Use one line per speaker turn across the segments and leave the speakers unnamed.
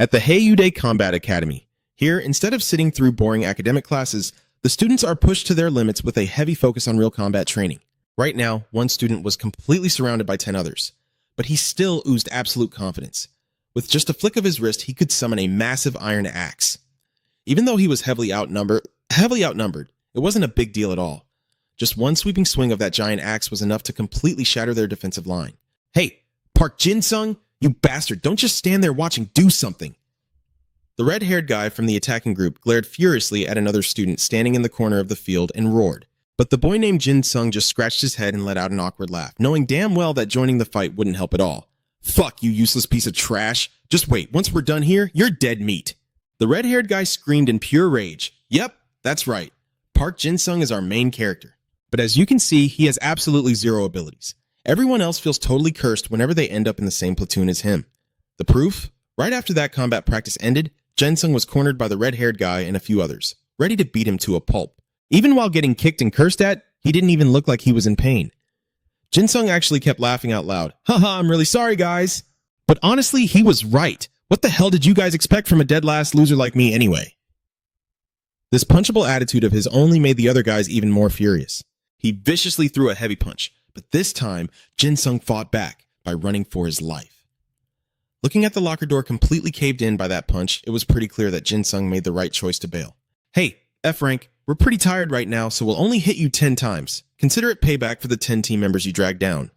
At the Heiyude Combat Academy. Here, instead of sitting through boring academic classes, the students are pushed to their limits with a heavy focus on real combat training. Right now, one student was completely surrounded by 10 others, but he still oozed absolute confidence. With just a flick of his wrist, he could summon a massive iron axe. Even though he was heavily outnumbered, it wasn't a big deal at all. Just one sweeping swing of that giant axe was enough to completely shatter their defensive line. Hey, Park Jin-sung, you bastard, don't just stand there watching, do something. The red-haired guy from the attacking group glared furiously at another student standing in the corner of the field and roared. But the boy named Jin-sung just scratched his head and let out an awkward laugh, knowing damn well that joining the fight wouldn't help at all. Fuck, you useless piece of trash. Just wait, once we're done here, you're dead meat. The red-haired guy screamed in pure rage. Yep, that's right. Park Jin-sung is our main character. But as you can see, he has absolutely zero abilities. Everyone else feels totally cursed whenever they end up in the same platoon as him. The proof? Right after that combat practice ended, Jin-sung was cornered by the red-haired guy and a few others, ready to beat him to a pulp. Even while getting kicked and cursed at, he didn't even look like he was in pain. Jin-sung actually kept laughing out loud. Haha, I'm really sorry, guys. But honestly, he was right. What the hell did you guys expect from a dead last loser like me anyway? This punchable attitude of his only made the other guys even more furious. He viciously threw a heavy punch, but this time, Jin-sung fought back by running for his life. Looking at the locker door completely caved in by that punch, it was pretty clear that Jin-sung made the right choice to bail. Hey, F-Rank, we're pretty tired right now, so we'll only hit you 10 times. Consider it payback for the 10 team members you dragged down.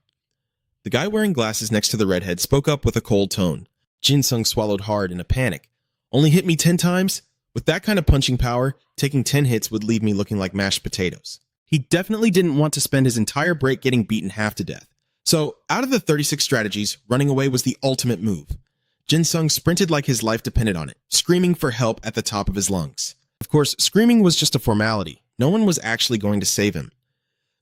The guy wearing glasses next to the redhead spoke up with a cold tone. Jin-sung swallowed hard in a panic. Only hit me 10 times? With that kind of punching power, taking 10 hits would leave me looking like mashed potatoes. He definitely didn't want to spend his entire break getting beaten half to death. So, out of the 36 strategies, running away was the ultimate move. Jin-sung sprinted like his life depended on it, screaming for help at the top of his lungs. Of course, screaming was just a formality. No one was actually going to save him.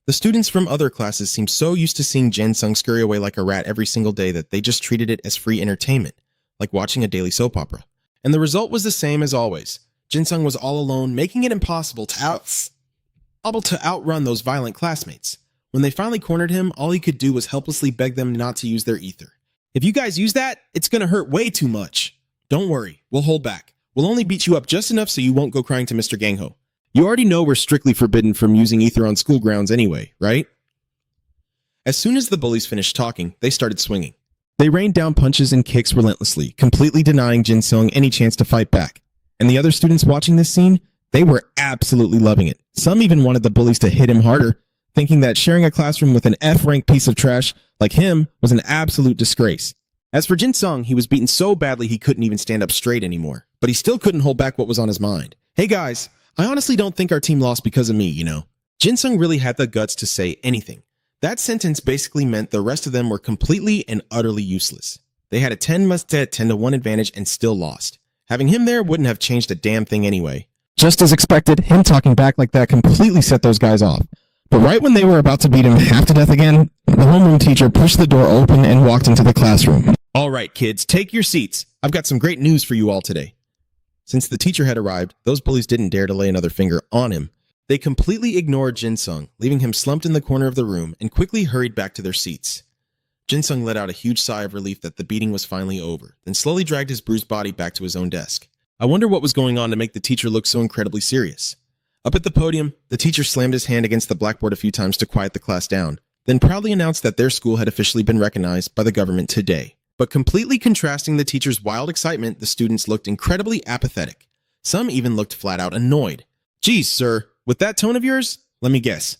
The students from other classes seemed so used to seeing Jin-sung scurry away like a rat every single day that they just treated it as free entertainment, like watching a daily soap opera. And the result was the same as always. Jin-sung was all alone, making it impossible to outrun those violent classmates. When they finally cornered him, all he could do was helplessly beg them not to use their ether. If you guys use that, it's gonna hurt way too much. Don't worry, we'll hold back. We'll only beat you up just enough so you won't go crying to Mr. Gangho. You already know we're strictly forbidden from using ether on school grounds anyway, right? As soon as the bullies finished talking, they started swinging. They rained down punches and kicks relentlessly, completely denying Jin-sung any chance to fight back. And the other students watching this scene, they were absolutely loving it. Some even wanted the bullies to hit him harder, thinking that sharing a classroom with an F-rank piece of trash like him was an absolute disgrace. As for Jin-sung, he was beaten so badly he couldn't even stand up straight anymore, but he still couldn't hold back what was on his mind. Hey guys, I honestly don't think our team lost because of me, you know. Jin-sung really had the guts to say anything. That sentence basically meant the rest of them were completely and utterly useless. They had a 10-to-1 advantage and still lost. Having him there wouldn't have changed a damn thing anyway. Just as expected, him talking back like that completely set those guys off. But right when they were about to beat him half to death again, the homeroom teacher pushed the door open and walked into the classroom. All right, kids, take your seats. I've got some great news for you all today. Since the teacher had arrived, those bullies didn't dare to lay another finger on him. They completely ignored Jin-sung, leaving him slumped in the corner of the room, and quickly hurried back to their seats. Jin-sung let out a huge sigh of relief that the beating was finally over, then slowly dragged his bruised body back to his own desk. I wonder what was going on to make the teacher look so incredibly serious. Up at the podium, the teacher slammed his hand against the blackboard a few times to quiet the class down, then proudly announced that their school had officially been recognized by the government today. But completely contrasting the teacher's wild excitement, the students looked incredibly apathetic. Some even looked flat out annoyed. Geez, sir, with that tone of yours, let me guess.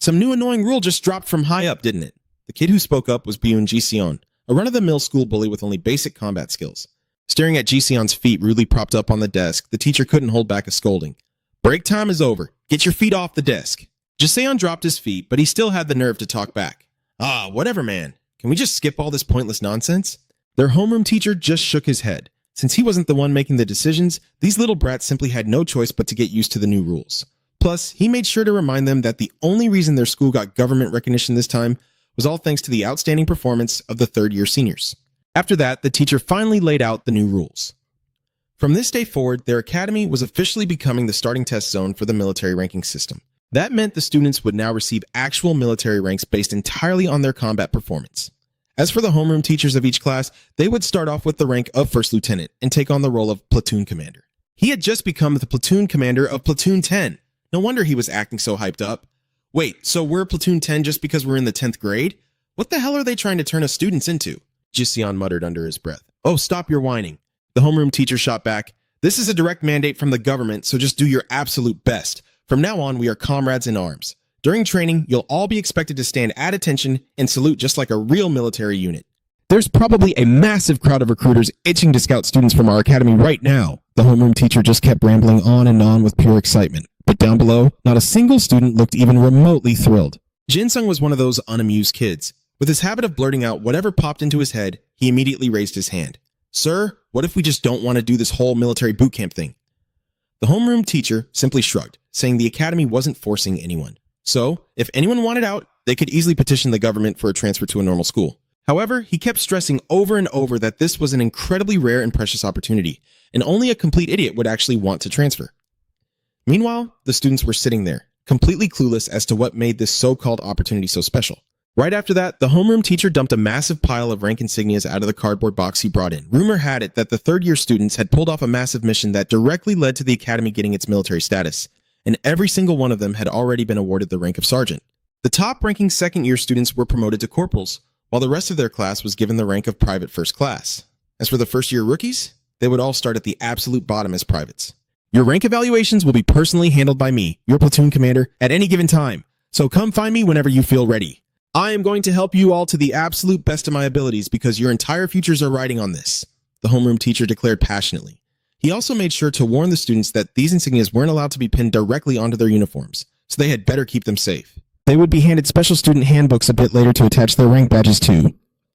Some new annoying rule just dropped from high up, didn't it? The kid who spoke up was Byun Ji-seon, a run-of-the-mill school bully with only basic combat skills. Staring at Ji-seon's feet rudely propped up on the desk, the teacher couldn't hold back a scolding. Break time is over. Get your feet off the desk. Ji-seon dropped his feet, but he still had the nerve to talk back. Ah, whatever, man. Can we just skip all this pointless nonsense? Their homeroom teacher just shook his head. Since he wasn't the one making the decisions, these little brats simply had no choice but to get used to the new rules. Plus, he made sure to remind them that the only reason their school got government recognition this time was all thanks to the outstanding performance of the third-year seniors. After that, the teacher finally laid out the new rules. From this day forward, their academy was officially becoming the starting test zone for the military ranking system. That meant the students would now receive actual military ranks based entirely on their combat performance. As for the homeroom teachers of each class, they would start off with the rank of first lieutenant and take on the role of platoon commander. He had just become the platoon commander of platoon 10. No wonder he was acting so hyped up. Wait, so we're platoon 10 just because we're in the 10th grade? What the hell are they trying to turn us students into? Jiseon muttered under his breath. Oh, stop your whining. The homeroom teacher shot back. This is a direct mandate from the government, so just do your absolute best. From now on, we are comrades in arms. During training, you'll all be expected to stand at attention and salute just like a real military unit. There's probably a massive crowd of recruiters itching to scout students from our academy right now. The homeroom teacher just kept rambling on and on with pure excitement. But down below, not a single student looked even remotely thrilled. Jin-sung was one of those unamused kids. With his habit of blurting out whatever popped into his head, he immediately raised his hand. Sir, what if we just don't want to do this whole military boot camp thing? The homeroom teacher simply shrugged, saying the academy wasn't forcing anyone. So, if anyone wanted out, they could easily petition the government for a transfer to a normal school. However, he kept stressing over and over that this was an incredibly rare and precious opportunity, and only a complete idiot would actually want to transfer. Meanwhile, the students were sitting there, completely clueless as to what made this so-called opportunity so special. Right after that, the homeroom teacher dumped a massive pile of rank insignias out of the cardboard box he brought in. Rumor had it that the third-year students had pulled off a massive mission that directly led to the academy getting its military status, and every single one of them had already been awarded the rank of sergeant. The top-ranking second-year students were promoted to corporals, while the rest of their class was given the rank of private first class. As for the first-year rookies, they would all start at the absolute bottom as privates. Your rank evaluations will be personally handled by me, your platoon commander, at any given time, so come find me whenever you feel ready. I am going to help you all to the absolute best of my abilities because your entire futures are riding on this, the homeroom teacher declared passionately. He also made sure to warn the students that these insignias weren't allowed to be pinned directly onto their uniforms, so they had better keep them safe. They would be handed special student handbooks a bit later to attach their rank badges to.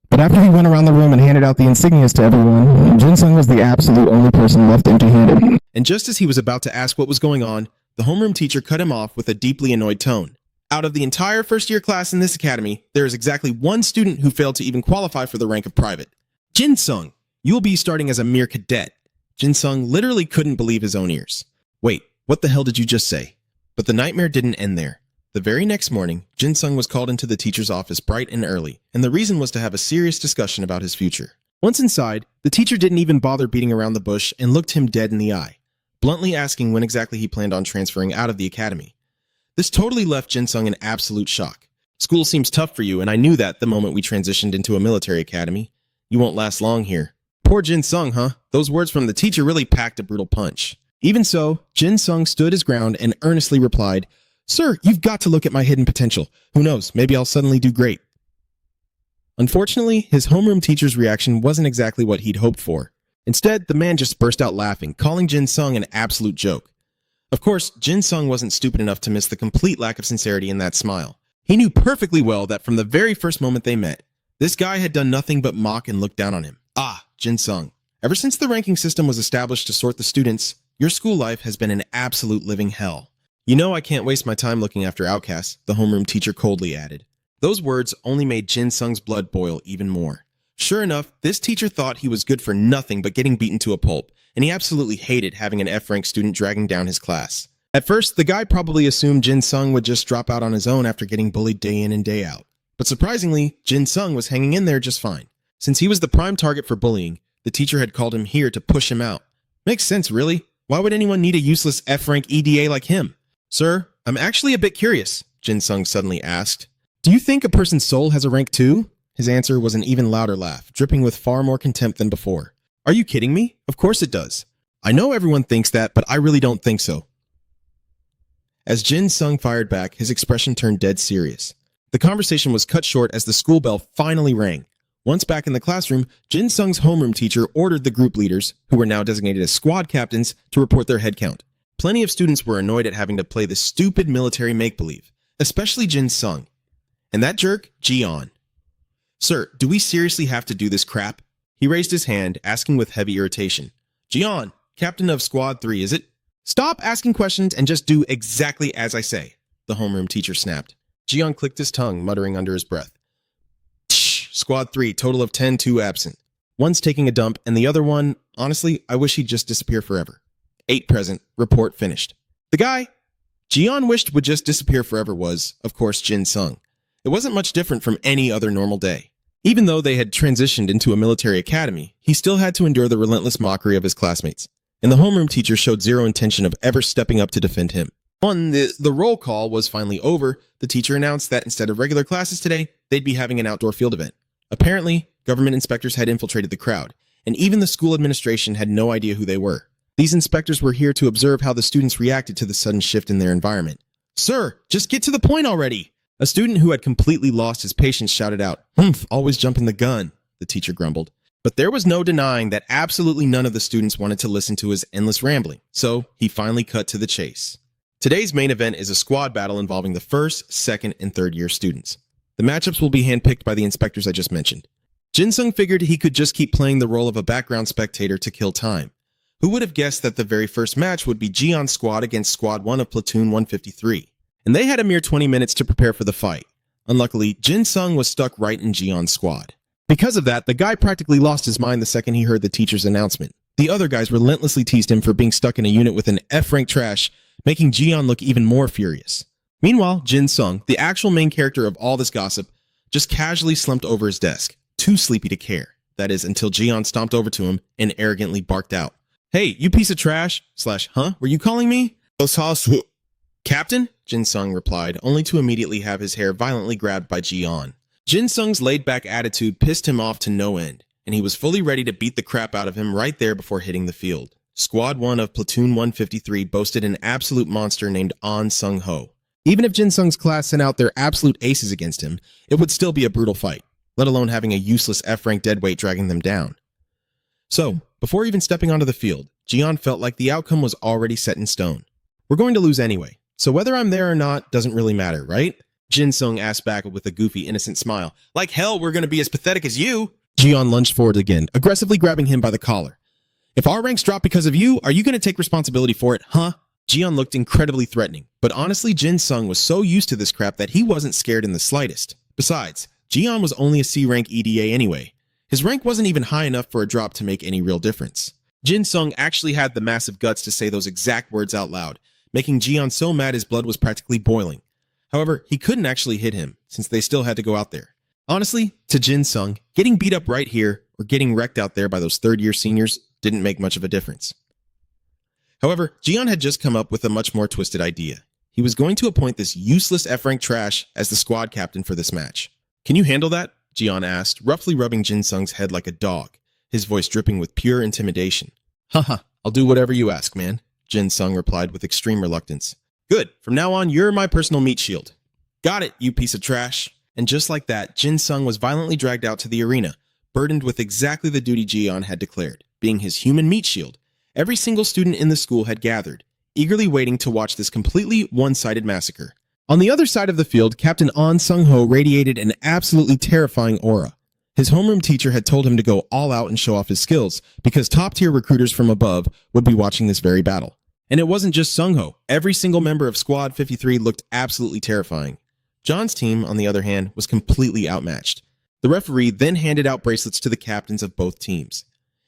But after he went around the room and handed out the insignias to everyone, Jin-sung was the absolute only person left empty-handed. And just as he was about to ask what was going on, the homeroom teacher cut him off with a deeply annoyed tone. Out of the entire first-year class in this academy, there is exactly one student who failed to even qualify for the rank of private. Jin-sung, you'll be starting as a mere cadet. Jin-sung literally couldn't believe his own ears. Wait, what the hell did you just say? But the nightmare didn't end there. The very next morning, Jin-sung was called into the teacher's office bright and early, and the reason was to have a serious discussion about his future. Once inside, the teacher didn't even bother beating around the bush and looked him dead in the eye, bluntly asking when exactly he planned on transferring out of the academy. This totally left Jin-sung in absolute shock. School seems tough for you, and I knew that the moment we transitioned into a military academy. You won't last long here. Poor Jin-sung, huh? Those words from the teacher really packed a brutal punch. Even so, Jin-sung stood his ground and earnestly replied, Sir, you've got to look at my hidden potential. Who knows, maybe I'll suddenly do great. Unfortunately, his homeroom teacher's reaction wasn't exactly what he'd hoped for. Instead, the man just burst out laughing, calling Jin-sung an absolute joke. Of course, Jin-sung wasn't stupid enough to miss the complete lack of sincerity in that smile. He knew perfectly well that from the very first moment they met, this guy had done nothing but mock and look down on him. Ah, Jin-sung. Ever since the ranking system was established to sort the students, your school life has been an absolute living hell. You know I can't waste my time looking after outcasts, the homeroom teacher coldly added. Those words only made Jin-sung's blood boil even more. Sure enough, this teacher thought he was good for nothing but getting beaten to a pulp, and he absolutely hated having an F-rank student dragging down his class. At first, the guy probably assumed Jin-sung would just drop out on his own after getting bullied day in and day out. But surprisingly, Jin-sung was hanging in there just fine. Since he was the prime target for bullying, the teacher had called him here to push him out. Makes sense, really. Why would anyone need a useless F-rank EDA like him? Sir, I'm actually a bit curious, Jin-sung suddenly asked. Do you think a person's soul has a rank too? His answer was an even louder laugh, dripping with far more contempt than before. Are you kidding me? Of course it does. I know everyone thinks that, but I really don't think so. As Jin-sung fired back, his expression turned dead serious. The conversation was cut short as the school bell finally rang. Once back in the classroom, Jin-sung's homeroom teacher ordered the group leaders, who were now designated as squad captains, to report their head count. Plenty of students were annoyed at having to play this stupid military make-believe, especially Jin-sung. And that jerk, Jion. Sir, do we seriously have to do this crap? He raised his hand, asking with heavy irritation. Jion, captain of Squad 3, is it? Stop asking questions and just do exactly as I say, the homeroom teacher snapped. Jion clicked his tongue, muttering under his breath. Tsh, Squad 3, total of 10, 2 absent. One's taking a dump, and the other one, honestly, I wish he'd just disappear forever. 8 present, report finished. The guy Jion wished would just disappear forever was, of course, Jin-sung. It wasn't much different from any other normal day. Even though they had transitioned into a military academy, he still had to endure the relentless mockery of his classmates, and the homeroom teacher showed zero intention of ever stepping up to defend him. When the roll call was finally over, the teacher announced that instead of regular classes today, they'd be having an outdoor field event. Apparently, government inspectors had infiltrated the crowd, and even the school administration had no idea who they were. These inspectors were here to observe how the students reacted to the sudden shift in their environment. "Sir, just get to the point already!" A student who had completely lost his patience shouted out. Always jumping the gun," the teacher grumbled. But there was no denying that absolutely none of the students wanted to listen to his endless rambling, so he finally cut to the chase. Today's main event is a squad battle involving the first, second, and third year students. The matchups will be handpicked by the inspectors I just mentioned. Jin-sung figured he could just keep playing the role of a background spectator to kill time. Who would have guessed that the very first match would be Ji-on's squad against Squad 1 of Platoon 153? And they had a mere 20 minutes to prepare for the fight. Unluckily, Jin-sung was stuck right in Ji-on's squad. Because of that, the guy practically lost his mind the second he heard the teacher's announcement. The other guys relentlessly teased him for being stuck in a unit with an F-rank trash, making Ji-on look even more furious. Meanwhile, Jin-sung, the actual main character of all this gossip, just casually slumped over his desk, too sleepy to care. That is, until Ji-on stomped over to him and arrogantly barked out. "Hey, you piece of trash," / "Were you calling me?" "Captain?" Jin-sung replied, only to immediately have his hair violently grabbed by Ji-on. Jin-sung's laid-back attitude pissed him off to no end, and he was fully ready to beat the crap out of him right there before hitting the field. Squad 1 of Platoon 153 boasted an absolute monster named An Sung-ho. Even if Jin-sung's class sent out their absolute aces against him, it would still be a brutal fight, let alone having a useless F-rank deadweight dragging them down. So, before even stepping onto the field, Ji-on felt like the outcome was already set in stone. "We're going to lose anyway, so whether I'm there or not doesn't really matter, right?" Jin-sung asked back with a goofy, innocent smile. "Like hell, we're going to be as pathetic as you." Ji-on lunged forward again, aggressively grabbing him by the collar. "If our ranks drop because of you, are you going to take responsibility for it, huh?" Ji-on looked incredibly threatening, but honestly, Jin-sung was so used to this crap that he wasn't scared in the slightest. Besides, Ji-on was only a C-rank EDA anyway. His rank wasn't even high enough for a drop to make any real difference. Jin-sung actually had the massive guts to say those exact words out loud, making Ji-on so mad his blood was practically boiling. However, he couldn't actually hit him, since they still had to go out there. Honestly, to Jin-sung, getting beat up right here or getting wrecked out there by those third-year seniors didn't make much of a difference. However, Ji-on had just come up with a much more twisted idea. He was going to appoint this useless F-rank trash as the squad captain for this match. "Can you handle that?" Ji-on asked, roughly rubbing Jin-sung's head like a dog, his voice dripping with pure intimidation. "Haha, I'll do whatever you ask, man," Jin-sung replied with extreme reluctance. "Good, from now on, you're my personal meat shield." "Got it, you piece of trash." And just like that, Jin-sung was violently dragged out to the arena, burdened with exactly the duty Ji-on had declared, being his human meat shield. Every single student in the school had gathered, eagerly waiting to watch this completely one-sided massacre. On the other side of the field, Captain An Sung-ho radiated an absolutely terrifying aura. His homeroom teacher had told him to go all out and show off his skills, because top-tier recruiters from above would be watching this very battle. And it wasn't just Sung-ho. Every single member of Squad 53 looked absolutely terrifying. John's team, on the other hand, was completely outmatched. The referee then handed out bracelets to the captains of both teams.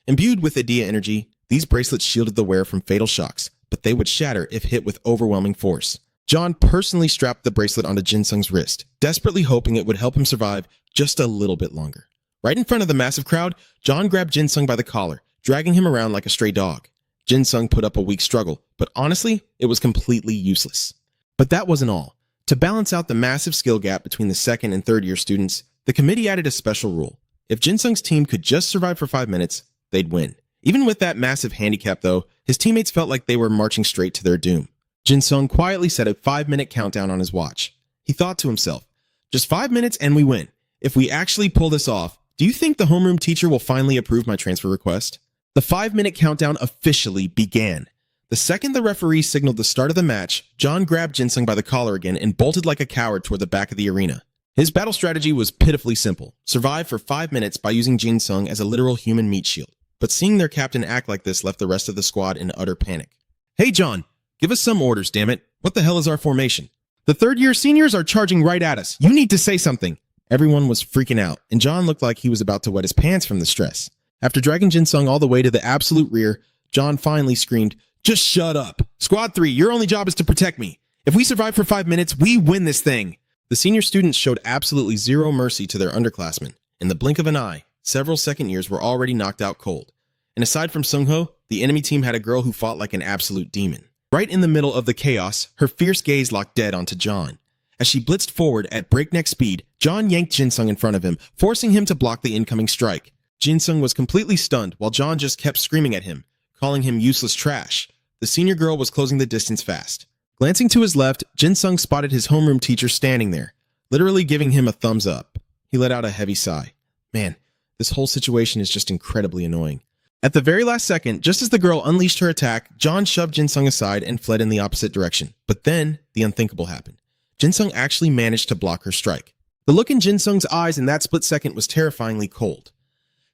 Imbued with Idea energy, these bracelets shielded the wearer from fatal shocks, but they would shatter if hit with overwhelming force. John personally strapped the bracelet onto Jin-sung's wrist, desperately hoping it would help him survive just a little bit longer. Right in front of the massive crowd, John grabbed Jin-sung by the collar, dragging him around like a stray dog. Jin-sung put up a weak struggle, but honestly, it was completely useless. But that wasn't all. To balance out the massive skill gap between the second and third year students, the committee added a special rule. If Jin-sung's team could just survive for 5 minutes, they'd win. Even with that massive handicap though, his teammates felt like they were marching straight to their doom. Jin-sung quietly set a 5-minute countdown on his watch. He thought to himself, just 5 minutes and we win. If we actually pull this off, do you think the homeroom teacher will finally approve my transfer request? The 5-minute countdown officially began. The second the referee signaled the start of the match, John grabbed Jin-sung by the collar again and bolted like a coward toward the back of the arena. His battle strategy was pitifully simple. Survive for 5 minutes by using Jin-sung as a literal human meat shield. But seeing their captain act like this left the rest of the squad in utter panic. "Hey John, give us some orders, damn it. What the hell is our formation? The third-year seniors are charging right at us. You need to say something." Everyone was freaking out, and John looked like he was about to wet his pants from the stress. After dragging Jin-sung all the way to the absolute rear, John finally screamed, "Just shut up. Squad 3, your only job is to protect me. If we survive for 5 minutes, we win this thing." The senior students showed absolutely zero mercy to their underclassmen, In the blink of an eye, several second years were already knocked out cold. And aside from Sungho, the enemy team had a girl who fought like an absolute demon. Right in the middle of the chaos, her fierce gaze locked dead onto John. As she blitzed forward at breakneck speed, John yanked Jinsung in front of him, forcing him to block the incoming strike. Jinsung was completely stunned while John just kept screaming at him, calling him useless trash. The senior girl was closing the distance fast. Glancing to his left, Jinsung spotted his homeroom teacher standing there, literally giving him a thumbs up. He let out a heavy sigh. Man, this whole situation is just incredibly annoying. At the very last second, just as the girl unleashed her attack, John shoved Jinsung aside and fled in the opposite direction. But then, the unthinkable happened. Jinsung actually managed to block her strike. The look in Jinsung's eyes in that split second was terrifyingly cold.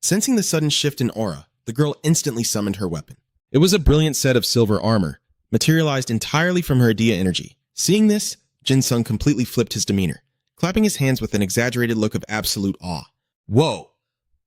Sensing the sudden shift in aura, the girl instantly summoned her weapon. It was a brilliant set of silver armor, materialized entirely from her Idea energy. Seeing this, Jinsung completely flipped his demeanor, clapping his hands with an exaggerated look of absolute awe. Whoa!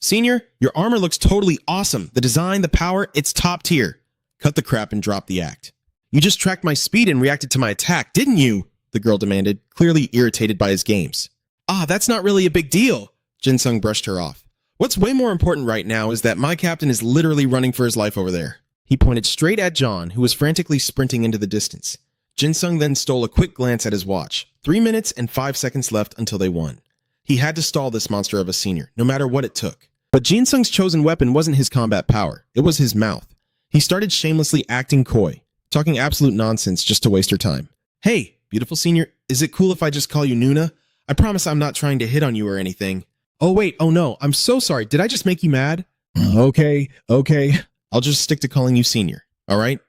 Senior, your armor looks totally awesome. The design, the power, it's top tier. Cut the crap and drop the act. You just tracked my speed and reacted to my attack, didn't you? The girl demanded, clearly irritated by his games. Ah, that's not really a big deal. Jinsung brushed her off. What's way more important right now is that my captain is literally running for his life over there. He pointed straight at John, who was frantically sprinting into the distance. Jinsung then stole a quick glance at his watch. 3 minutes and 5 seconds left until they won. He had to stall this monster of a senior, no matter what it took. But Jinsung's chosen weapon wasn't his combat power, it was his mouth. He started shamelessly acting coy, talking absolute nonsense just to waste her time. Hey, beautiful senior, is it cool if I just call you Nuna? I promise I'm not trying to hit on you or anything. Oh wait, oh no, I'm so sorry, did I just make you mad? Okay. I'll just stick to calling you senior, alright?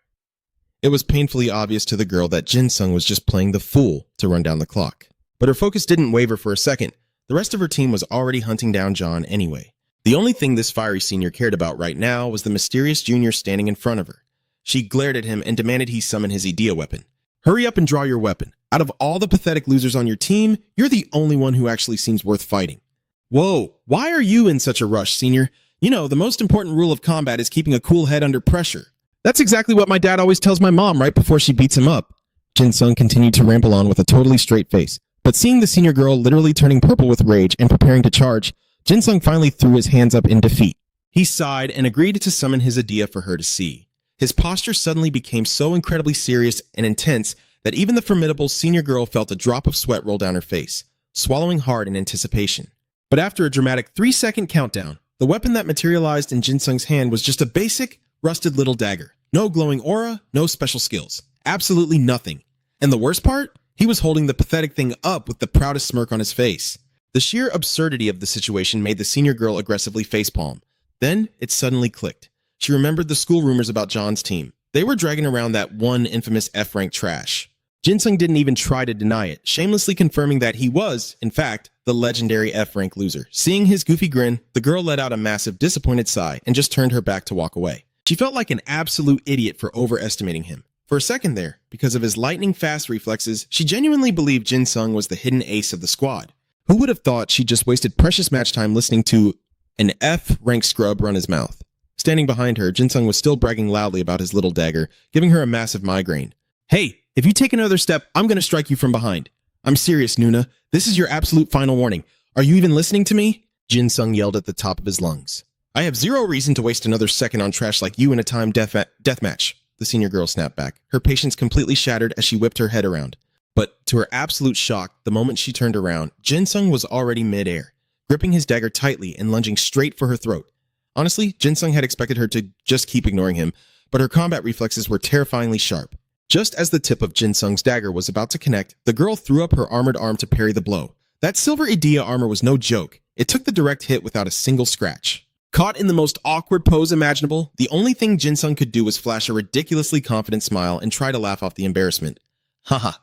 It was painfully obvious to the girl that Jinsung was just playing the fool to run down the clock. But her focus didn't waver for a second. The rest of her team was already hunting down John anyway. The only thing this fiery senior cared about right now was the mysterious junior standing in front of her. She glared at him and demanded he summon his Idea weapon. Hurry up and draw your weapon. Out of all the pathetic losers on your team, you're the only one who actually seems worth fighting. Whoa, why are you in such a rush, senior? You know, the most important rule of combat is keeping a cool head under pressure. That's exactly what my dad always tells my mom right before she beats him up. Jinsung continued to ramble on with a totally straight face. But seeing the senior girl literally turning purple with rage and preparing to charge, Jinsung finally threw his hands up in defeat. He sighed and agreed to summon his Idea for her to see. His posture suddenly became so incredibly serious and intense that even the formidable senior girl felt a drop of sweat roll down her face, swallowing hard in anticipation. But after a dramatic 3-second countdown, the weapon that materialized in Jinsung's hand was just a basic, rusted little dagger. No glowing aura, no special skills. Absolutely nothing. And the worst part? He was holding the pathetic thing up with the proudest smirk on his face. The sheer absurdity of the situation made the senior girl aggressively facepalm. Then, it suddenly clicked. She remembered the school rumors about John's team. They were dragging around that one infamous F-rank trash. Jinsung didn't even try to deny it, shamelessly confirming that he was, in fact, the legendary F-rank loser. Seeing his goofy grin, the girl let out a massive disappointed sigh and just turned her back to walk away. She felt like an absolute idiot for overestimating him. For a second there, because of his lightning-fast reflexes, she genuinely believed Jinsung was the hidden ace of the squad. Who would have thought she just wasted precious match time listening to an F-rank scrub run his mouth? Standing behind her, Jinsung was still bragging loudly about his little dagger, giving her a massive migraine. Hey, if you take another step, I'm going to strike you from behind. I'm serious, Nuna. This is your absolute final warning. Are you even listening to me? Jinsung yelled at the top of his lungs. I have zero reason to waste another second on trash like you in a time deathmatch. The senior girl snapped back, her patience completely shattered as she whipped her head around. But to her absolute shock, the moment she turned around, Jinsung was already mid-air, gripping his dagger tightly and lunging straight for her throat. Honestly, Jinsung had expected her to just keep ignoring him, but her combat reflexes were terrifyingly sharp. Just as the tip of Jinsung's dagger was about to connect, the girl threw up her armored arm to parry the blow. That silver Idea armor was no joke. It took the direct hit without a single scratch. Caught in the most awkward pose imaginable, the only thing Jinsung could do was flash a ridiculously confident smile and try to laugh off the embarrassment. Haha.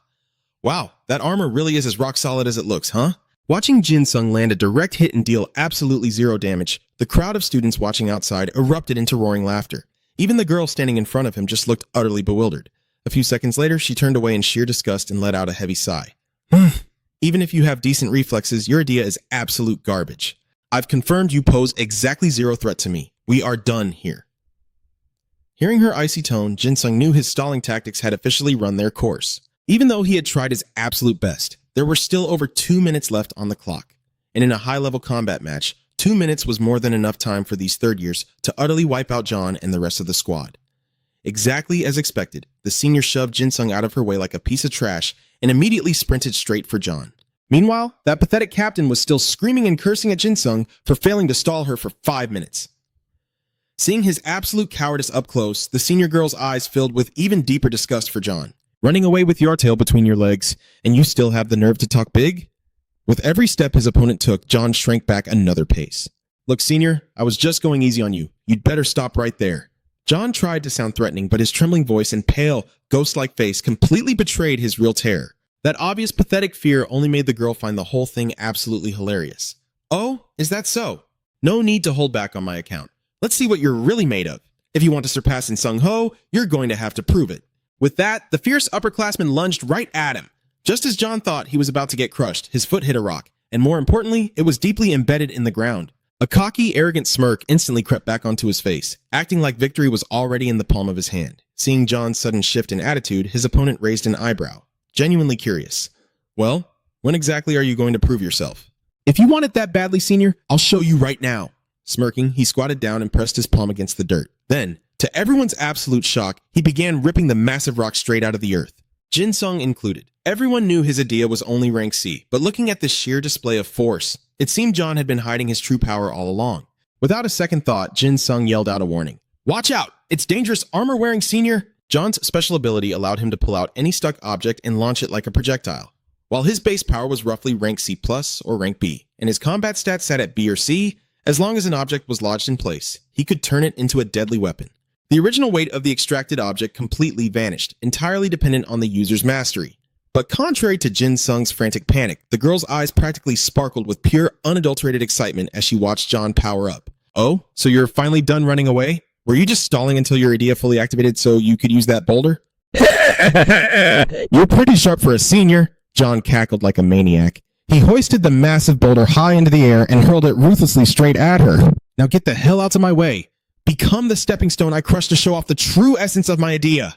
Wow, that armor really is as rock solid as it looks, huh? Watching Jinsung land a direct hit and deal absolutely zero damage, the crowd of students watching outside erupted into roaring laughter. Even the girl standing in front of him just looked utterly bewildered. A few seconds later, she turned away in sheer disgust and let out a heavy sigh. Even if you have decent reflexes, your Idea is absolute garbage. I've confirmed you pose exactly zero threat to me. We are done here. Hearing her icy tone, Jinsung knew his stalling tactics had officially run their course. Even though he had tried his absolute best, there were still over 2 minutes left on the clock. And in a high-level combat match, 2 minutes was more than enough time for these third years to utterly wipe out John and the rest of the squad. Exactly as expected, the senior shoved Jin-sung out of her way like a piece of trash and immediately sprinted straight for John. Meanwhile, that pathetic captain was still screaming and cursing at Jin-sung for failing to stall her for 5 minutes. Seeing his absolute cowardice up close, the senior girl's eyes filled with even deeper disgust for John. Running away with your tail between your legs, and you still have the nerve to talk big? With every step his opponent took, John shrank back another pace. Look, senior, I was just going easy on you. You'd better stop right there. John tried to sound threatening, but his trembling voice and pale, ghost-like face completely betrayed his real terror. That obvious pathetic fear only made the girl find the whole thing absolutely hilarious. Oh, is that so? No need to hold back on my account. Let's see what you're really made of. If you want to surpass in Sung-ho, you're going to have to prove it. With that, the fierce upperclassman lunged right at him. Just as John thought he was about to get crushed, his foot hit a rock, and more importantly, it was deeply embedded in the ground. A cocky, arrogant smirk instantly crept back onto his face, acting like victory was already in the palm of his hand. Seeing John's sudden shift in attitude, his opponent raised an eyebrow, genuinely curious. Well, when exactly are you going to prove yourself? If you want it that badly, senior, I'll show you right now. Smirking, he squatted down and pressed his palm against the dirt. Then, to everyone's absolute shock, he began ripping the massive rock straight out of the earth, Jin-sung included. Everyone knew his idea was only rank C, but looking at this sheer display of force, it seemed John had been hiding his true power all along. Without a second thought, Jin-sung yelled out a warning. Watch out! It's dangerous armor-wearing senior! John's special ability allowed him to pull out any stuck object and launch it like a projectile. While his base power was roughly rank C+ or rank B, and his combat stats sat at B or C, as long as an object was lodged in place, he could turn it into a deadly weapon. The original weight of the extracted object completely vanished, entirely dependent on the user's mastery. But contrary to Jin-sung's frantic panic, the girl's eyes practically sparkled with pure, unadulterated excitement as she watched John power up. Oh, so you're finally done running away? Were you just stalling until your idea fully activated so you could use that boulder? You're pretty sharp for a senior, John cackled like a maniac. He hoisted the massive boulder high into the air and hurled it ruthlessly straight at her. Now get the hell out of my way. Become the stepping stone I crushed to show off the true essence of my idea.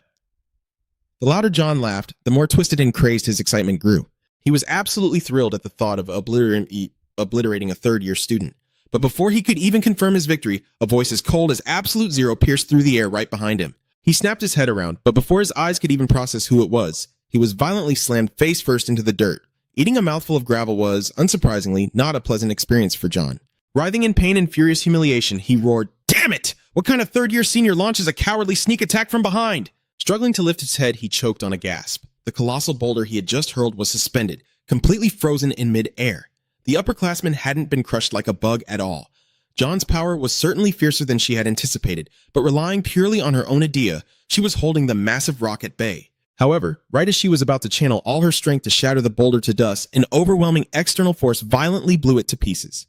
The louder John laughed, the more twisted and crazed his excitement grew. He was absolutely thrilled at the thought of obliterating a third-year student. But before he could even confirm his victory, a voice as cold as absolute zero pierced through the air right behind him. He snapped his head around, but before his eyes could even process who it was, he was violently slammed face first into the dirt. Eating a mouthful of gravel was, unsurprisingly, not a pleasant experience for John. Writhing in pain and furious humiliation, he roared, "Damn it! What kind of third-year senior launches a cowardly sneak attack from behind?" Struggling to lift his head, he choked on a gasp. The colossal boulder he had just hurled was suspended, completely frozen in mid-air. The upperclassman hadn't been crushed like a bug at all. John's power was certainly fiercer than she had anticipated, but relying purely on her own idea, she was holding the massive rock at bay. However, right as she was about to channel all her strength to shatter the boulder to dust, an overwhelming external force violently blew it to pieces.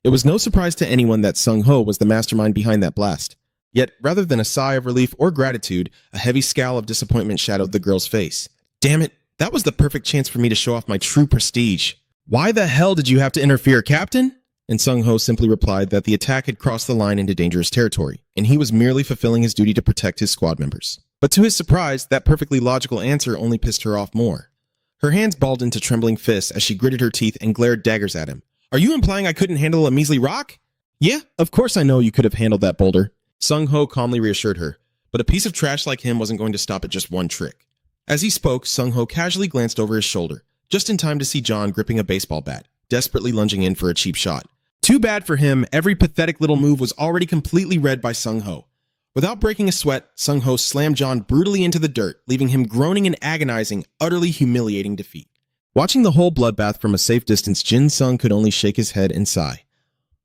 It was no surprise to anyone that Sung-ho was the mastermind behind that blast. Yet, rather than a sigh of relief or gratitude, a heavy scowl of disappointment shadowed the girl's face. Damn it, that was the perfect chance for me to show off my true prestige. Why the hell did you have to interfere, Captain? And Sung-ho simply replied that the attack had crossed the line into dangerous territory, and he was merely fulfilling his duty to protect his squad members. But to his surprise, that perfectly logical answer only pissed her off more. Her hands balled into trembling fists as she gritted her teeth and glared daggers at him. Are you implying I couldn't handle a measly rock? Yeah, of course I know you could have handled that boulder. Sung-ho calmly reassured her, but a piece of trash like him wasn't going to stop at just one trick. As he spoke, Sung-ho casually glanced over his shoulder, just in time to see John gripping a baseball bat, desperately lunging in for a cheap shot. Too bad for him, every pathetic little move was already completely read by Sung-ho. Without breaking a sweat, Sung-ho slammed John brutally into the dirt, leaving him groaning in agonizing, utterly humiliating defeat. Watching the whole bloodbath from a safe distance, Jin-sung could only shake his head and sigh.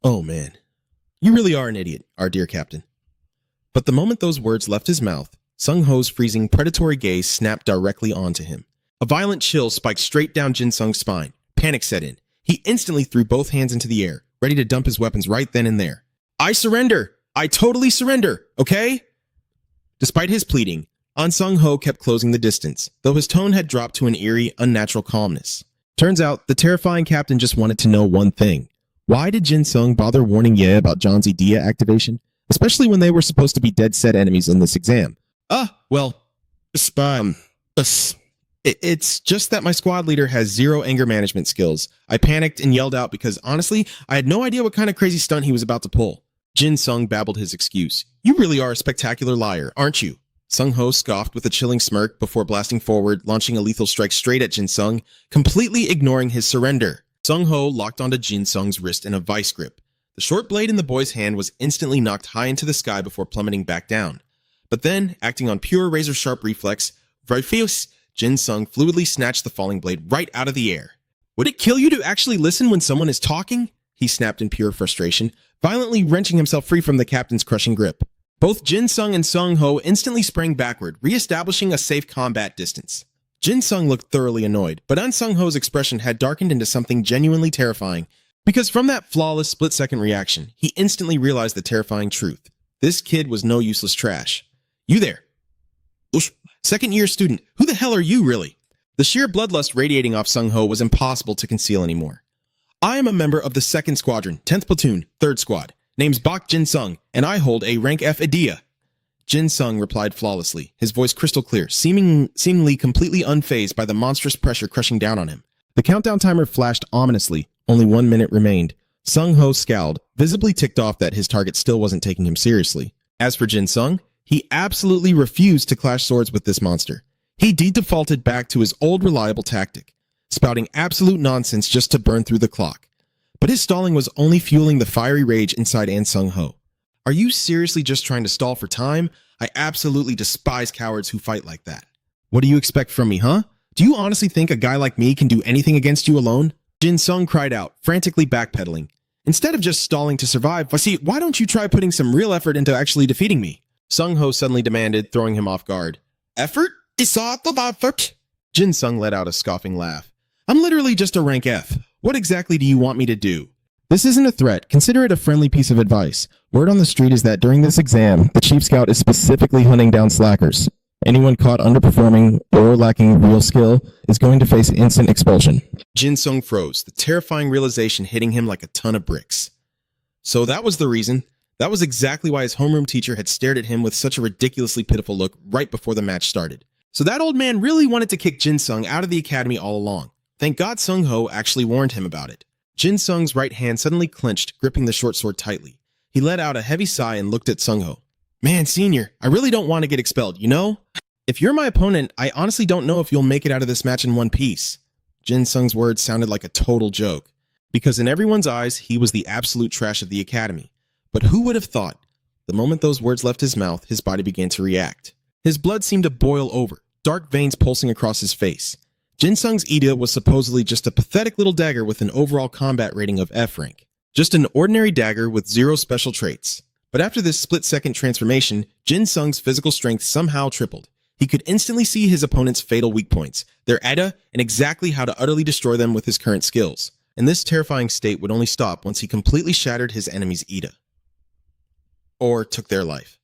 Oh man, you really are an idiot, our dear captain. But the moment those words left his mouth, Sung-ho's freezing, predatory gaze snapped directly onto him. A violent chill spiked straight down Jin-sung's spine. Panic set in. He instantly threw both hands into the air, ready to dump his weapons right then and there. I surrender! I totally surrender, okay? Despite his pleading, An Sung-ho kept closing the distance, though his tone had dropped to an eerie, unnatural calmness. Turns out, the terrifying captain just wanted to know one thing. Why did Jin-sung bother warning Ye about John's idea activation? Especially when they were supposed to be dead-set enemies in this exam. It's just that my squad leader has zero anger management skills. I panicked and yelled out because, honestly, I had no idea what kind of crazy stunt he was about to pull. Jin Sung babbled his excuse. You really are a spectacular liar, aren't you? Sung Ho scoffed with a chilling smirk before blasting forward, launching a lethal strike straight at Jin Sung, completely ignoring his surrender. Sung Ho locked onto Jin Sung's wrist in a vice grip. The short blade in the boy's hand was instantly knocked high into the sky before plummeting back down. But then, acting on pure razor-sharp reflex, Jin Sung fluidly snatched the falling blade right out of the air. Would it kill you to actually listen when someone is talking? He snapped in pure frustration, violently wrenching himself free from the captain's crushing grip. Both Jin Sung and Sung Ho instantly sprang backward, re-establishing a safe combat distance. Jin Sung looked thoroughly annoyed, but Sung Ho's expression had darkened into something genuinely terrifying, because from that flawless split-second reaction, he instantly realized the terrifying truth. This kid was no useless trash. You there. Second-year student, who the hell are you, really? The sheer bloodlust radiating off Sung Ho was impossible to conceal anymore. I am a member of the 2nd Squadron, 10th Platoon, 3rd Squad. Name's Bak Jin Sung, and I hold a rank F idea. Jin Sung replied flawlessly, his voice crystal clear, seemingly completely unfazed by the monstrous pressure crushing down on him. The countdown timer flashed ominously. Only 1 minute remained. Sung Ho scowled, visibly ticked off that his target still wasn't taking him seriously. As for Jin Sung, he absolutely refused to clash swords with this monster. He defaulted back to his old reliable tactic, spouting absolute nonsense just to burn through the clock. But his stalling was only fueling the fiery rage inside Sung Ho. Are you seriously just trying to stall for time? I absolutely despise cowards who fight like that. What do you expect from me, huh? Do you honestly think a guy like me can do anything against you alone? Jin Sung cried out, frantically backpedaling. Instead of just stalling to survive, why don't you try putting some real effort into actually defeating me? Sung Ho suddenly demanded, throwing him off guard. Effort? Jin Sung let out a scoffing laugh. I'm literally just a rank F. What exactly do you want me to do? This isn't a threat. Consider it a friendly piece of advice. Word on the street is that during this exam, the Chief Scout is specifically hunting down slackers. Anyone caught underperforming or lacking real skill is going to face instant expulsion. Jin Sung froze, the terrifying realization hitting him like a ton of bricks. So that was the reason. That was exactly why his homeroom teacher had stared at him with such a ridiculously pitiful look right before the match started. So that old man really wanted to kick Jin Sung out of the academy all along. Thank God Sung Ho actually warned him about it. Jin Sung's right hand suddenly clenched, gripping the short sword tightly. He let out a heavy sigh and looked at Sung Ho. Man, senior, I really don't want to get expelled, you know? If you're my opponent, I honestly don't know if you'll make it out of this match in one piece. Jin Sung's words sounded like a total joke, because in everyone's eyes, he was the absolute trash of the academy. But who would have thought? The moment those words left his mouth, his body began to react. His blood seemed to boil over, dark veins pulsing across his face. Jin Sung's Ida was supposedly just a pathetic little dagger with an overall combat rating of F rank. Just an ordinary dagger with zero special traits. But after this split-second transformation, Jin Sung's physical strength somehow tripled. He could instantly see his opponent's fatal weak points, their Ida, and exactly how to utterly destroy them with his current skills. And this terrifying state would only stop once he completely shattered his enemy's Ida. Or took their life.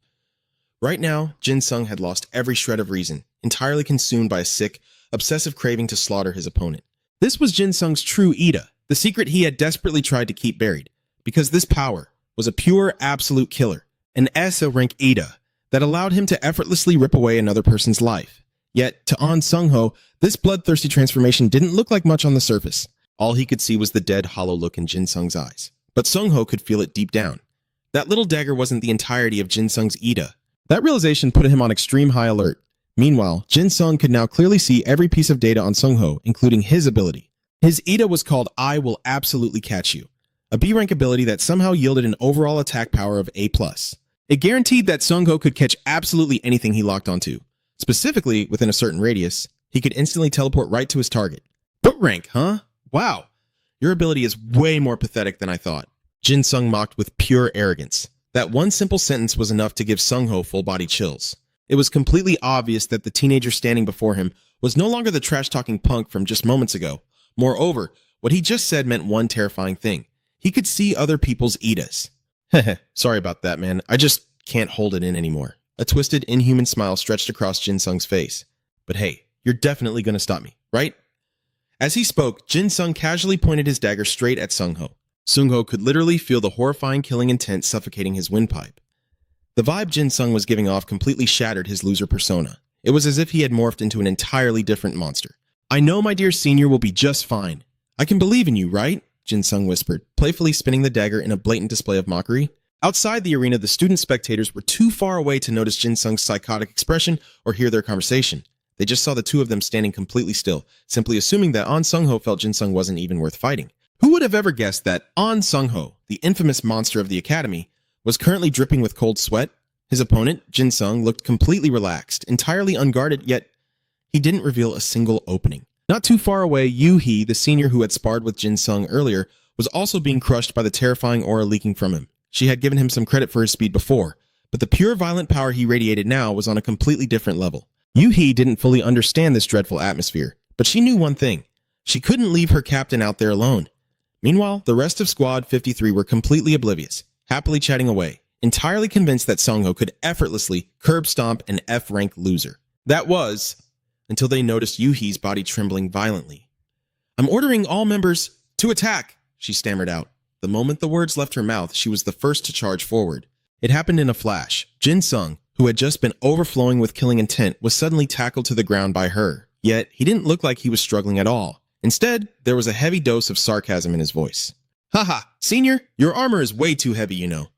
Right now, Jin Sung had lost every shred of reason, entirely consumed by a sick, obsessive craving to slaughter his opponent. This was Jin Sung's true Ida, the secret he had desperately tried to keep buried, because this power was a pure, absolute killer, an S rank Ida that allowed him to effortlessly rip away another person's life. Yet, to Sung Ho, this bloodthirsty transformation didn't look like much on the surface. All he could see was the dead, hollow look in Jin Sung's eyes. But Sung Ho could feel it deep down. That little dagger wasn't the entirety of Jin Sung's Ida. That realization put him on extreme high alert. Meanwhile, Jin Sung could now clearly see every piece of data on Sung Ho, including his ability. His Ida was called I Will Absolutely Catch You, a B-rank ability that somehow yielded an overall attack power of A+. It guaranteed that Sung Ho could catch absolutely anything he locked onto. Specifically, within a certain radius, he could instantly teleport right to his target. Foot rank, huh? Wow. Your ability is way more pathetic than I thought. Jin Sung mocked with pure arrogance. That one simple sentence was enough to give Sung Ho full-body chills. It was completely obvious that the teenager standing before him was no longer the trash-talking punk from just moments ago. Moreover, what he just said meant one terrifying thing. He could see other people's Idas. Heh, sorry about that, man. I just can't hold it in anymore. A twisted, inhuman smile stretched across Jin Sung's face. But hey, you're definitely gonna stop me, right? As he spoke, Jin Sung casually pointed his dagger straight at Sung Ho. Sung Ho could literally feel the horrifying killing intent suffocating his windpipe. The vibe Jin Sung was giving off completely shattered his loser persona. It was as if he had morphed into an entirely different monster. "I know my dear senior will be just fine. I can believe in you, right?" Jin Sung whispered, playfully spinning the dagger in a blatant display of mockery. Outside the arena, the student spectators were too far away to notice Jin Sung's psychotic expression or hear their conversation. They just saw the two of them standing completely still, simply assuming that An Sung-ho felt Jin Sung wasn't even worth fighting. Who would have ever guessed that An Sung-ho, the infamous monster of the academy, was currently dripping with cold sweat? His opponent, Jin Sung, looked completely relaxed, entirely unguarded, yet he didn't reveal a single opening. Not too far away, Yu-hee, the senior who had sparred with Jin Sung earlier, was also being crushed by the terrifying aura leaking from him. She had given him some credit for his speed before, but the pure violent power he radiated now was on a completely different level. Yu-hee didn't fully understand this dreadful atmosphere, but she knew one thing. She couldn't leave her captain out there alone. Meanwhile, the rest of Squad 53 were completely oblivious, happily chatting away, entirely convinced that Sung-ho could effortlessly curb stomp an F-rank loser. That was, until they noticed Yu-hee's body trembling violently. "I'm ordering all members to attack," she stammered out. The moment the words left her mouth, she was the first to charge forward. It happened in a flash. Jin Sung, who had just been overflowing with killing intent, was suddenly tackled to the ground by her. Yet, he didn't look like he was struggling at all. Instead, there was a heavy dose of sarcasm in his voice. "Haha, senior, your armor is way too heavy, you know."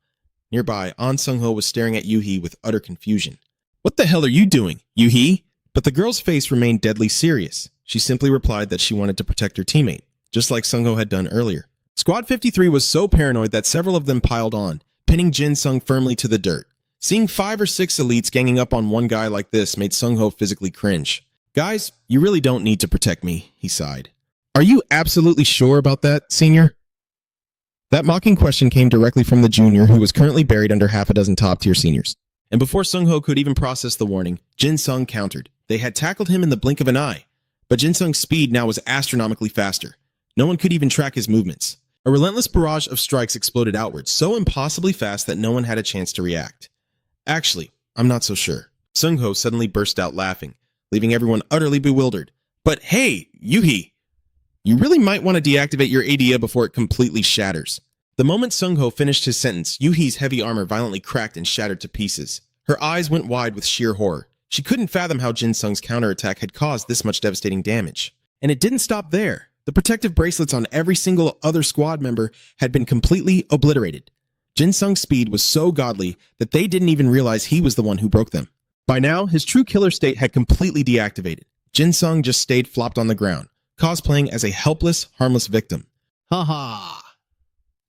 Nearby, An Sung-ho was staring at Yu-hee with utter confusion. "What the hell are you doing, Yu-hee?" But the girl's face remained deadly serious. She simply replied that she wanted to protect her teammate, just like Sung-ho had done earlier. Squad 53 was so paranoid that several of them piled on, pinning Jin Sung firmly to the dirt. Seeing 5 or 6 elites ganging up on one guy like this made Sung-ho physically cringe. "Guys, you really don't need to protect me," he sighed. "Are you absolutely sure about that, senior?" That mocking question came directly from the junior, who was currently buried under half a dozen top-tier seniors. And before Sung-ho could even process the warning, Jin Sung countered. They had tackled him in the blink of an eye, but Jin Sung's speed now was astronomically faster. No one could even track his movements. A relentless barrage of strikes exploded outwards, so impossibly fast that no one had a chance to react. "Actually, I'm not so sure." Sung-ho suddenly burst out laughing, leaving everyone utterly bewildered. "But hey, Yu-hee, you really might want to deactivate your ADA before it completely shatters." The moment Sung-ho finished his sentence, Yu-hee's heavy armor violently cracked and shattered to pieces. Her eyes went wide with sheer horror. She couldn't fathom how Jin Sung's counterattack had caused this much devastating damage. And it didn't stop there. The protective bracelets on every single other squad member had been completely obliterated. Jin Sung's speed was so godly that they didn't even realize he was the one who broke them. By now, his true killer state had completely deactivated. Jin Sung just stayed flopped on the ground, cosplaying as a helpless, harmless victim. "Ha.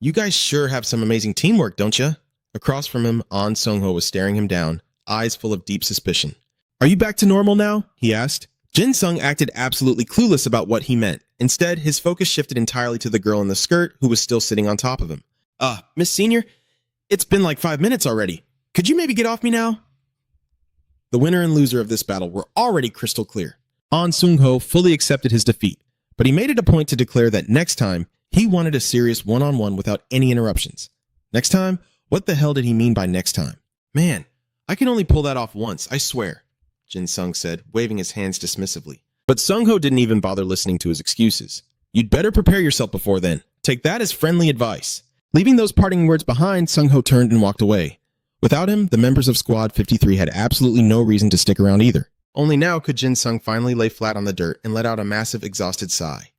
You guys sure have some amazing teamwork, don't you?" Across from him, An Sung-ho was staring him down, eyes full of deep suspicion. "Are you back to normal now?" he asked. Jin Sung acted absolutely clueless about what he meant. Instead, his focus shifted entirely to the girl in the skirt who was still sitting on top of him. Miss Senior, it's been like 5 minutes already. Could you maybe get off me now?" The winner and loser of this battle were already crystal clear. An Sung-ho fully accepted his defeat, but he made it a point to declare that next time, he wanted a serious one-on-one without any interruptions. Next time? What the hell did he mean by next time? "Man, I can only pull that off once, I swear," Jin Sung said, waving his hands dismissively. But Sung-ho didn't even bother listening to his excuses. "You'd better prepare yourself before then. Take that as friendly advice." Leaving those parting words behind, Sung-ho turned and walked away. Without him, the members of Squad 53 had absolutely no reason to stick around either. Only now could Jin Sung finally lay flat on the dirt and let out a massive, exhausted sigh.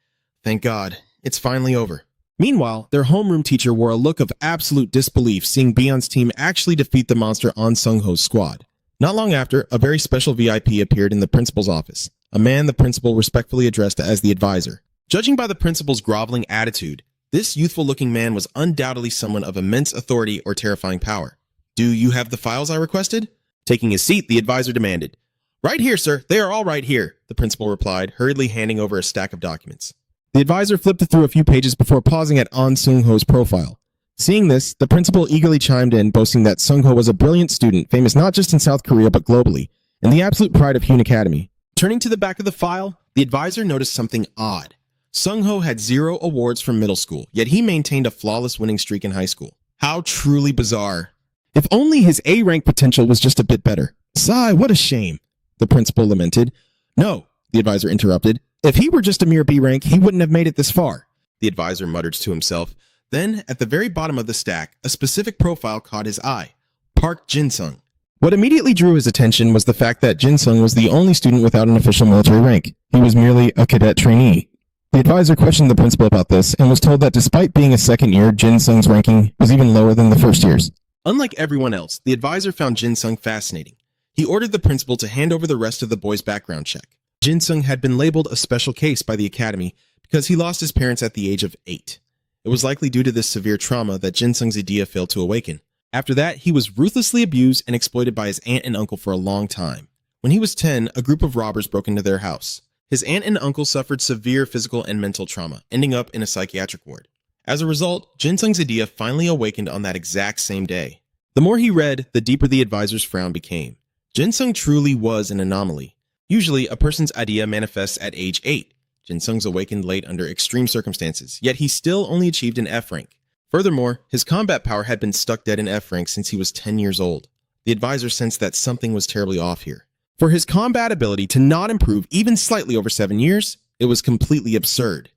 Thank God, it's finally over. Meanwhile, their homeroom teacher wore a look of absolute disbelief seeing Bion's team actually defeat the monster An Sung-ho's squad. Not long after, a very special VIP appeared in the principal's office, a man the principal respectfully addressed as the advisor. Judging by the principal's groveling attitude, this youthful-looking man was undoubtedly someone of immense authority or terrifying power. "Do you have the files I requested?" Taking his seat, the advisor demanded. "Right here, sir. They are all right here," the principal replied, hurriedly handing over a stack of documents. The advisor flipped through a few pages before pausing at An Sung-ho's profile. Seeing this, the principal eagerly chimed in, boasting that Sung-ho was a brilliant student, famous not just in South Korea but globally, and the absolute pride of Hyun Academy. Turning to the back of the file, the advisor noticed something odd. Sung-ho had 0 awards from middle school, yet he maintained a flawless winning streak in high school. How truly bizarre. If only his A-rank potential was just a bit better. Sigh, what a shame, the principal lamented. "No," the advisor interrupted. "If he were just a mere B rank, he wouldn't have made it this far," the advisor muttered to himself. Then, at the very bottom of the stack, a specific profile caught his eye. Park Jin-sung. What immediately drew his attention was the fact that Jin Sung was the only student without an official military rank. He was merely a cadet trainee. The advisor questioned the principal about this and was told that despite being a second year, Jin Sung's ranking was even lower than the first year's. Unlike everyone else, the advisor found Jin Sung fascinating. He ordered the principal to hand over the rest of the boy's background check. Jin Sung had been labeled a special case by the academy because he lost his parents at the age of 8. It was likely due to this severe trauma that Jin Sung's idea failed to awaken. After that, he was ruthlessly abused and exploited by his aunt and uncle for a long time. When he was 10, a group of robbers broke into their house. His aunt and uncle suffered severe physical and mental trauma, ending up in a psychiatric ward. As a result, Jin Sung's idea finally awakened on that exact same day. The more he read, the deeper the advisor's frown became. Jin Sung truly was an anomaly. Usually, a person's idea manifests at age 8. Jin Sung's awakened late under extreme circumstances, yet he still only achieved an F rank. Furthermore, his combat power had been stuck dead in F rank since he was 10 years old. The advisor sensed that something was terribly off here. For his combat ability to not improve even slightly over 7 years, it was completely absurd.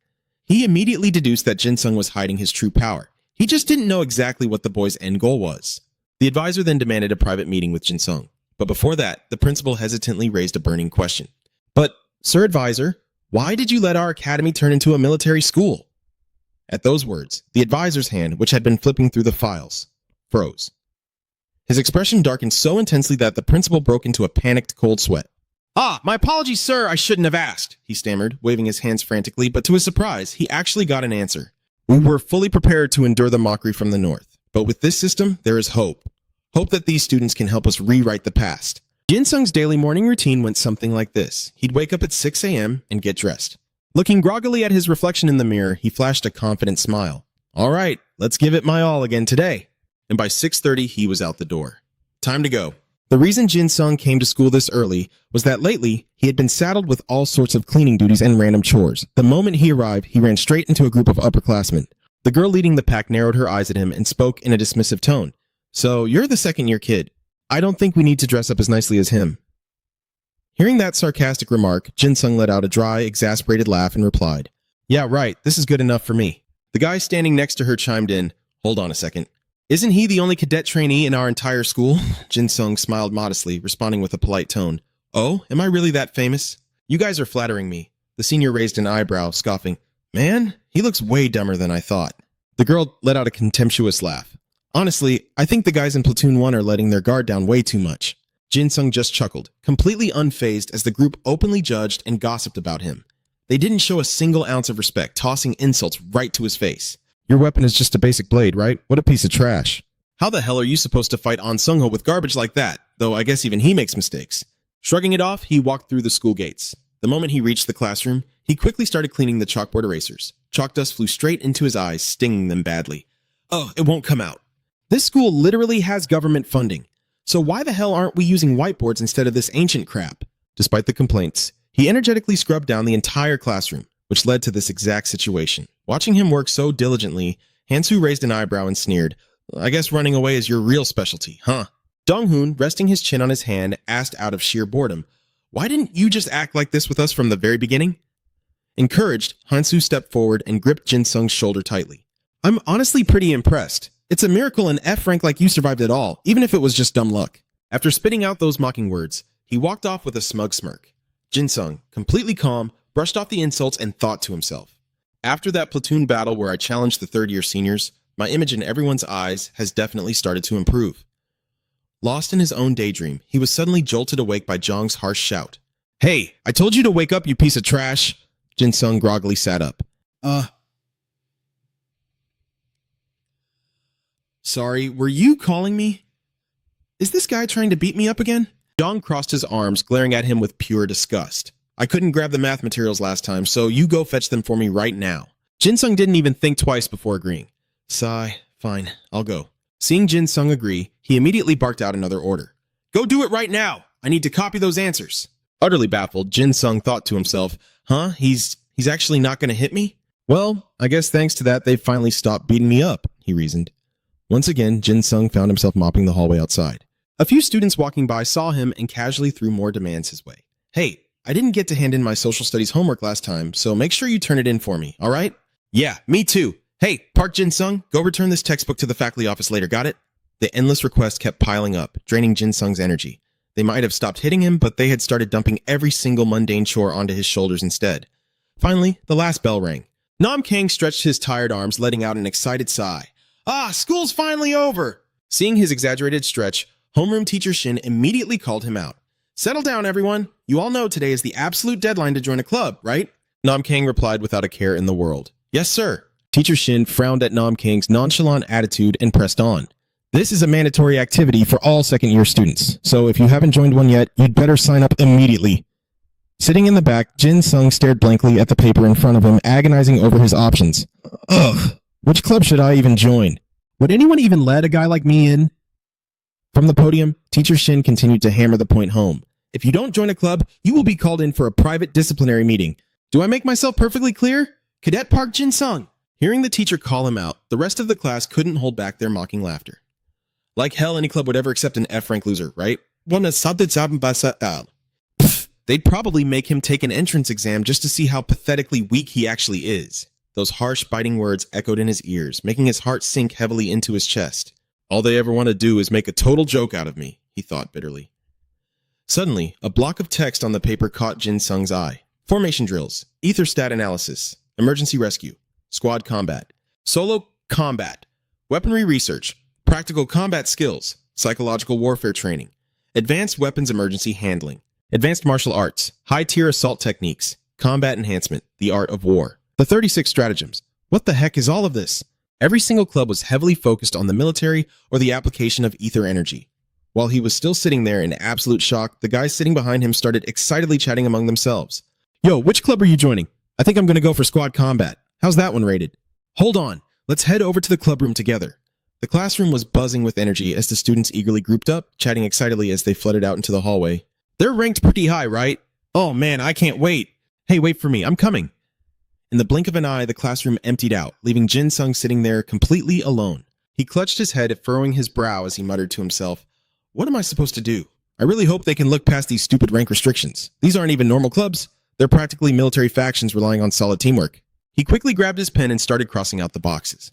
He immediately deduced that Jin Sung was hiding his true power. He just didn't know exactly what the boy's end goal was. The advisor then demanded a private meeting with Jin Sung. But before that, the principal hesitantly raised a burning question. "But, Sir Advisor, why did you let our academy turn into a military school?" At those words, the advisor's hand, which had been flipping through the files, froze. His expression darkened so intensely that the principal broke into a panicked cold sweat. My apologies, sir, I shouldn't have asked," he stammered, waving his hands frantically, but to his surprise, he actually got an answer. "We were fully prepared to endure the mockery from the North, but with this system, there is hope. Hope that these students can help us rewrite the past." Jin Sung's daily morning routine went something like this. He'd wake up at 6 a.m. and get dressed. Looking groggily at his reflection in the mirror, he flashed a confident smile. "All right, let's give it my all again today." And by 6:30, he was out the door. Time to go. The reason Jin Sung came to school this early was that lately, he had been saddled with all sorts of cleaning duties and random chores. The moment he arrived, he ran straight into a group of upperclassmen. The girl leading the pack narrowed her eyes at him and spoke in a dismissive tone. "So, you're the second-year kid. I don't think we need to dress up as nicely as him." Hearing that sarcastic remark, Jin Sung let out a dry, exasperated laugh and replied, "Yeah, right, this is good enough for me." The guy standing next to her chimed in, "Hold on a second. Isn't he the only cadet trainee in our entire school?" Jin Sung smiled modestly, responding with a polite tone. "Oh, am I really that famous?" "You guys are flattering me." The senior raised an eyebrow, scoffing, "Man, he looks way dumber than I thought." The girl let out a contemptuous laugh. "Honestly, I think the guys in Platoon 1 are letting their guard down way too much." Jin Sung just chuckled, completely unfazed as the group openly judged and gossiped about him. They didn't show a single ounce of respect, tossing insults right to his face. "Your weapon is just a basic blade, right? What a piece of trash." "How the hell are you supposed to fight An Sung-ho with garbage like that? Though I guess even he makes mistakes." Shrugging it off, he walked through the school gates. The moment he reached the classroom, he quickly started cleaning the chalkboard erasers. Chalk dust flew straight into his eyes, stinging them badly. "Oh, it won't come out. This school literally has government funding. So why the hell aren't we using whiteboards instead of this ancient crap?" Despite the complaints, he energetically scrubbed down the entire classroom, which led to this exact situation. Watching him work so diligently, Hansu raised an eyebrow and sneered, "I guess running away is your real specialty, huh?" Donghoon, resting his chin on his hand, asked out of sheer boredom, "Why didn't you just act like this with us from the very beginning?" Encouraged, Hansu stepped forward and gripped Jin Sung's shoulder tightly. "I'm honestly pretty impressed. It's a miracle an F rank like you survived at all, even if it was just dumb luck." After spitting out those mocking words, he walked off with a smug smirk. Jin Sung, completely calm, brushed off the insults and thought to himself, "After that platoon battle where I challenged the third-year seniors, my image in everyone's eyes has definitely started to improve." Lost in his own daydream, he was suddenly jolted awake by Zhang's harsh shout. "Hey, I told you to wake up, you piece of trash!" Jin Sung groggily sat up. Sorry, were you calling me? Is this guy trying to beat me up again?" Zhang crossed his arms, glaring at him with pure disgust. "I couldn't grab the math materials last time, so you go fetch them for me right now." Jin Sung didn't even think twice before agreeing. Sigh, "Fine, I'll go." Seeing Jin Sung agree, he immediately barked out another order. "Go do it right now! I need to copy those answers." Utterly baffled, Jin Sung thought to himself, He's actually not going to hit me? Well, I guess thanks to that, they've finally stopped beating me up, he reasoned. Once again, Jin Sung found himself mopping the hallway outside. A few students walking by saw him and casually threw more demands his way. "Hey, I didn't get to hand in my social studies homework last time, so make sure you turn it in for me, all right?" "Yeah, me too. Hey, Park Jin Sung, go return this textbook to the faculty office later, got it?" The endless requests kept piling up, draining Jin Sung's energy. They might have stopped hitting him, but they had started dumping every single mundane chore onto his shoulders instead. Finally, the last bell rang. Nam Kang stretched his tired arms, letting out an excited sigh. Ah, school's finally over! Seeing his exaggerated stretch, homeroom teacher Shin immediately called him out. Settle down, everyone. You all know today is the absolute deadline to join a club, right? Nam Kang replied without a care in the world. Yes, sir. Teacher Shin frowned at Nam Kang's nonchalant attitude and pressed on. This is a mandatory activity for all second-year students, so if you haven't joined one yet, you'd better sign up immediately. Sitting in the back, Jin Sung stared blankly at the paper in front of him, agonizing over his options. Ugh, which club should I even join? Would anyone even let a guy like me in? From the podium, Teacher Shin continued to hammer the point home. If you don't join a club, you will be called in for a private disciplinary meeting. Do I make myself perfectly clear? Cadet Park Jin Sung. Hearing the teacher call him out, the rest of the class couldn't hold back their mocking laughter. Like hell, any club would ever accept an F-rank loser, right? They'd probably make him take an entrance exam just to see how pathetically weak he actually is. Those harsh, biting words echoed in his ears, making his heart sink heavily into his chest. All they ever want to do is make a total joke out of me, he thought bitterly. Suddenly, a block of text on the paper caught Jin Sung's eye. Formation drills, ether stat analysis, emergency rescue, squad combat, solo combat, weaponry research, practical combat skills, psychological warfare training, advanced weapons emergency handling, advanced martial arts, high-tier assault techniques, combat enhancement, the art of war. The 36 stratagems. What the heck is all of this? Every single club was heavily focused on the military or the application of ether energy. While he was still sitting there in absolute shock, the guys sitting behind him started excitedly chatting among themselves. Yo, which club are you joining? I think I'm going to go for squad combat. How's that one rated? Hold on, let's head over to the club room together. The classroom was buzzing with energy as the students eagerly grouped up, chatting excitedly as they flooded out into the hallway. They're ranked pretty high, right? Oh man, I can't wait. Hey, wait for me, I'm coming. In the blink of an eye, the classroom emptied out, leaving Jin Sung sitting there completely alone. He clutched his head, furrowing his brow as he muttered to himself, what am I supposed to do? I really hope they can look past these stupid rank restrictions. These aren't even normal clubs. They're practically military factions relying on solid teamwork. He quickly grabbed his pen and started crossing out the boxes.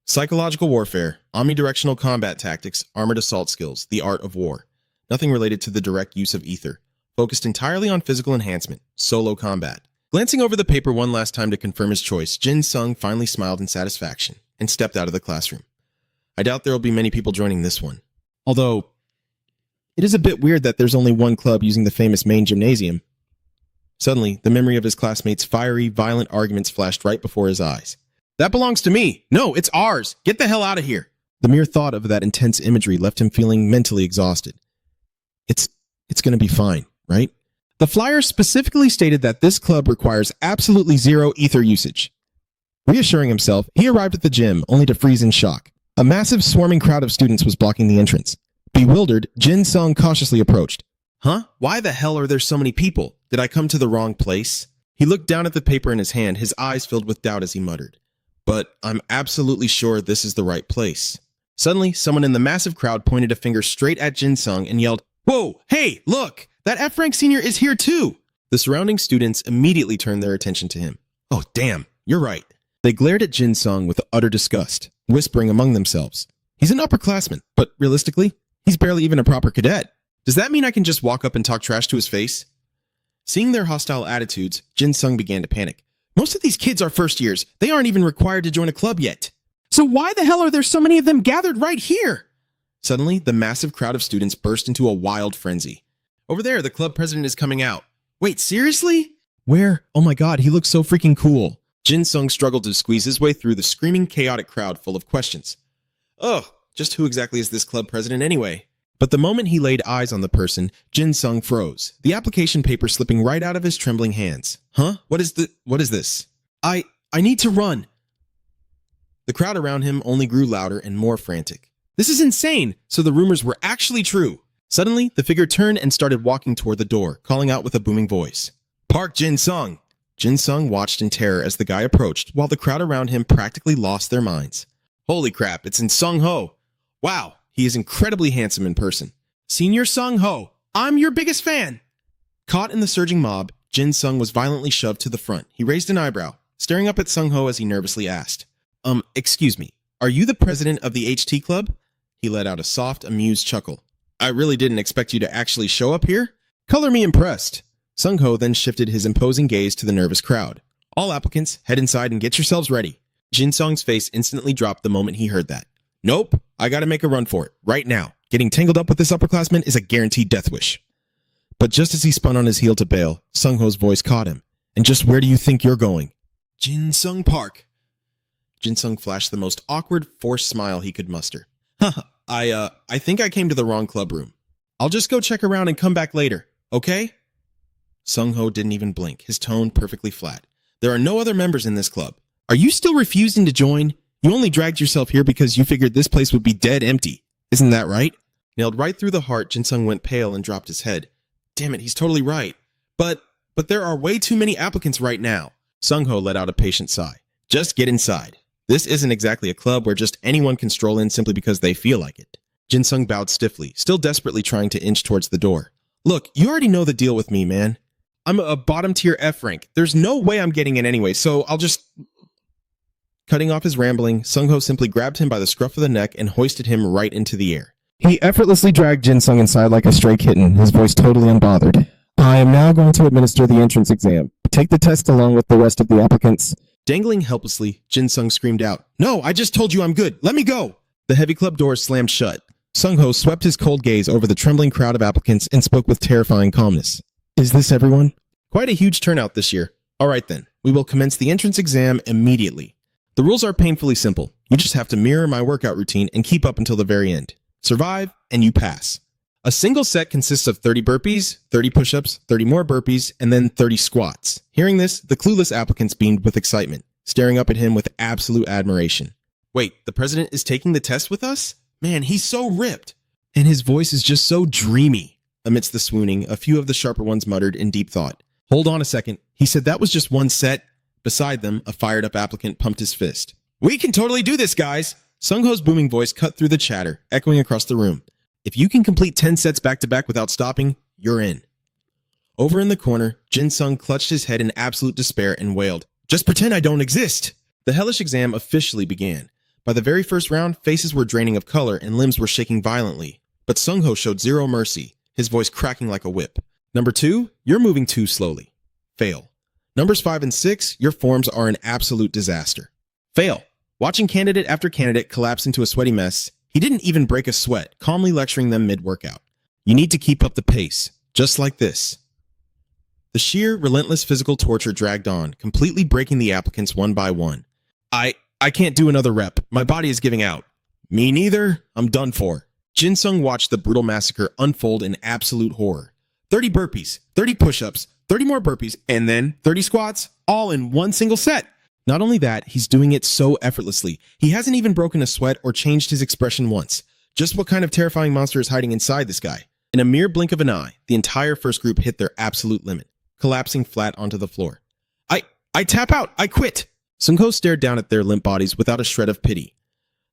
Psychological warfare, omnidirectional combat tactics, armored assault skills, the art of war. Nothing related to the direct use of ether. Focused entirely on physical enhancement, solo combat. Glancing over the paper one last time to confirm his choice, Jin Sung finally smiled in satisfaction and stepped out of the classroom. I doubt there will be many people joining this one. Although, it is a bit weird that there's only one club using the famous main gymnasium. Suddenly, the memory of his classmates' fiery, violent arguments flashed right before his eyes. That belongs to me! No, it's ours! Get the hell out of here! The mere thought of that intense imagery left him feeling mentally exhausted. It's gonna be fine, right? The flyer specifically stated that this club requires absolutely zero ether usage. Reassuring himself, he arrived at the gym, only to freeze in shock. A massive swarming crowd of students was blocking the entrance. Bewildered, Jin Sung cautiously approached. Huh? Why the hell are there so many people? Did I come to the wrong place? He looked down at the paper in his hand, his eyes filled with doubt as he muttered. But I'm absolutely sure this is the right place. Suddenly, someone in the massive crowd pointed a finger straight at Jin Sung and yelled, Whoa, hey, look! That F-rank senior is here too! The surrounding students immediately turned their attention to him. Oh, damn, you're right. They glared at Jin Sung with utter disgust, whispering among themselves. He's an upperclassman, but realistically, he's barely even a proper cadet. Does that mean I can just walk up and talk trash to his face? Seeing their hostile attitudes, Jin Sung began to panic. Most of these kids are first years. They aren't even required to join a club yet. So why the hell are there so many of them gathered right here? Suddenly, the massive crowd of students burst into a wild frenzy. Over there, the club president is coming out. Wait, seriously? Where? Oh my god, he looks so freaking cool. Jin Sung struggled to squeeze his way through the screaming, chaotic crowd full of questions. Oh, just who exactly is this club president anyway? But the moment he laid eyes on the person, Jin Sung froze, the application paper slipping right out of his trembling hands. Huh? What is this? I need to run. The crowd around him only grew louder and more frantic. This is insane! So the rumors were actually true. Suddenly, the figure turned and started walking toward the door, calling out with a booming voice. Park Jin Sung! Jin Sung watched in terror as the guy approached, while the crowd around him practically lost their minds. Holy crap, it's in Sung Ho! Wow, he is incredibly handsome in person. Senior Sung Ho, I'm your biggest fan! Caught in the surging mob, Jin Sung was violently shoved to the front. He raised an eyebrow, staring up at Sung Ho as he nervously asked, excuse me, are you the president of the HT Club? He let out a soft, amused chuckle. I really didn't expect you to actually show up here. Color me impressed. Sung-ho then shifted his imposing gaze to the nervous crowd. All applicants, head inside and get yourselves ready. Jin-sung's face instantly dropped the moment he heard that. Nope, I gotta make a run for it, right now. Getting tangled up with this upperclassman is a guaranteed death wish. But just as he spun on his heel to bail, Sung-ho's voice caught him. And just where do you think you're going? Jin-sung Park. Jin-sung flashed the most awkward, forced smile he could muster. Haha, I think I came to the wrong club room. I'll just go check around and come back later, okay? Sung-ho didn't even blink, his tone perfectly flat. There are no other members in this club. Are you still refusing to join? You only dragged yourself here because you figured this place would be dead empty. Isn't that right? Nailed right through the heart, Jin-sung went pale and dropped his head. Damn it, he's totally right. But there are way too many applicants right now. Sung-ho let out a patient sigh. Just get inside. This isn't exactly a club where just anyone can stroll in simply because they feel like it. Jin-sung bowed stiffly, still desperately trying to inch towards the door. Look, you already know the deal with me, man. I'm a bottom-tier F rank. There's no way I'm getting in anyway, so I'll just... Cutting off his rambling, Sung-ho simply grabbed him by the scruff of the neck and hoisted him right into the air. He effortlessly dragged Jin-sung inside like a stray kitten, his voice totally unbothered. I am now going to administer the entrance exam. Take the test along with the rest of the applicants. Dangling helplessly, Jin-sung screamed out, No, I just told you I'm good. Let me go. The heavy club doors slammed shut. Sung-ho swept his cold gaze over the trembling crowd of applicants and spoke with terrifying calmness. Is this everyone? Quite a huge turnout this year. All right then, we will commence the entrance exam immediately. The rules are painfully simple. You just have to mirror my workout routine and keep up until the very end. Survive, and you pass. A single set consists of 30 burpees, 30 push-ups, 30 more burpees, and then 30 squats. Hearing this, the clueless applicants beamed with excitement, staring up at him with absolute admiration. Wait, the president is taking the test with us? Man, he's so ripped. And his voice is just so dreamy. Amidst the swooning, a few of the sharper ones muttered in deep thought. Hold on a second. He said that was just one set. Beside them, a fired-up applicant pumped his fist. We can totally do this, guys! Sung-ho's booming voice cut through the chatter, echoing across the room. If you can complete 10 sets back-to-back without stopping, you're in. Over in the corner, Jin-sung clutched his head in absolute despair and wailed, Just pretend I don't exist! The hellish exam officially began. By the very first round, faces were draining of color and limbs were shaking violently. But Sung-ho showed zero mercy, his voice cracking like a whip. Number 2, you're moving too slowly. Fail. Numbers 5 and 6, your forms are an absolute disaster. Fail. Watching candidate after candidate collapse into a sweaty mess, he didn't even break a sweat, calmly lecturing them mid-workout. You need to keep up the pace, just like this. The sheer, relentless physical torture dragged on, completely breaking the applicants one by one. I can't do another rep. My body is giving out. Me neither. I'm done for. Jin-sung watched the brutal massacre unfold in absolute horror. 30 burpees, 30 push-ups, 30 more burpees, and then 30 squats, all in one single set. Not only that, he's doing it so effortlessly. He hasn't even broken a sweat or changed his expression once. Just what kind of terrifying monster is hiding inside this guy? In a mere blink of an eye, the entire first group hit their absolute limit, collapsing flat onto the floor. I tap out! I quit! Sung-ho stared down at their limp bodies without a shred of pity.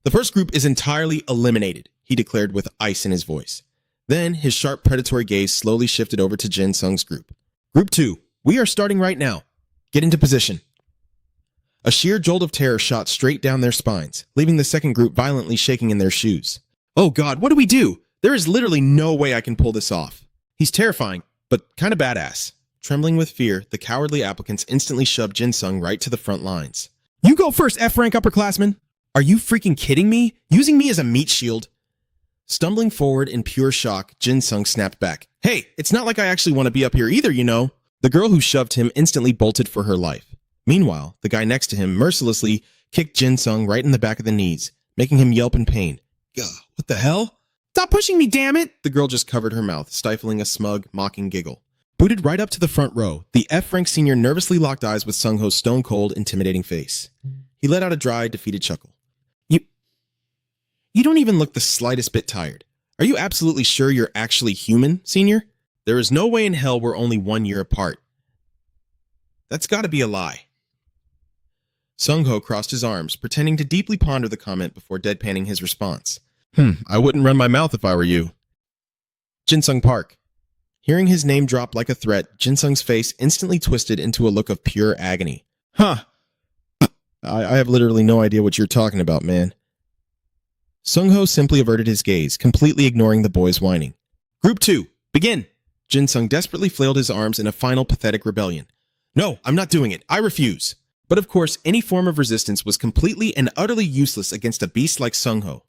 The first group is entirely eliminated, he declared with ice in his voice. Then, his sharp predatory gaze slowly shifted over to Jin-sung's group. Group 2, we are starting right now. Get into position. A sheer jolt of terror shot straight down their spines, leaving the second group violently shaking in their shoes. Oh god, what do we do? There is literally no way I can pull this off. He's terrifying, but kind of badass. Trembling with fear, the cowardly applicants instantly shoved Jin-sung right to the front lines. You go first, F-rank upperclassman! Are you freaking kidding me? Using me as a meat shield? Stumbling forward in pure shock, Jin-sung snapped back. Hey, it's not like I actually want to be up here either, you know. The girl who shoved him instantly bolted for her life. Meanwhile, the guy next to him mercilessly kicked Jin-sung right in the back of the knees, making him yelp in pain. Gah, what the hell? Stop pushing me, damn it! The girl just covered her mouth, stifling a smug, mocking giggle. Booted right up to the front row, the F-rank senior nervously locked eyes with Sung-ho's stone-cold, intimidating face. He let out a dry, defeated chuckle. You don't even look the slightest bit tired. Are you absolutely sure you're actually human, senior? There is no way in hell we're only 1 year apart. That's gotta be a lie. Sung-ho crossed his arms, pretending to deeply ponder the comment before deadpanning his response. I wouldn't run my mouth if I were you. Jin-sung Park. Hearing his name drop like a threat, Jin-sung's face instantly twisted into a look of pure agony. Huh. I have literally no idea what you're talking about, man. Sung-ho simply averted his gaze, completely ignoring the boys whining. Group 2, begin! Jin-sung desperately flailed his arms in a final pathetic rebellion. No, I'm not doing it. I refuse. But of course, any form of resistance was completely and utterly useless against a beast like Sung-ho.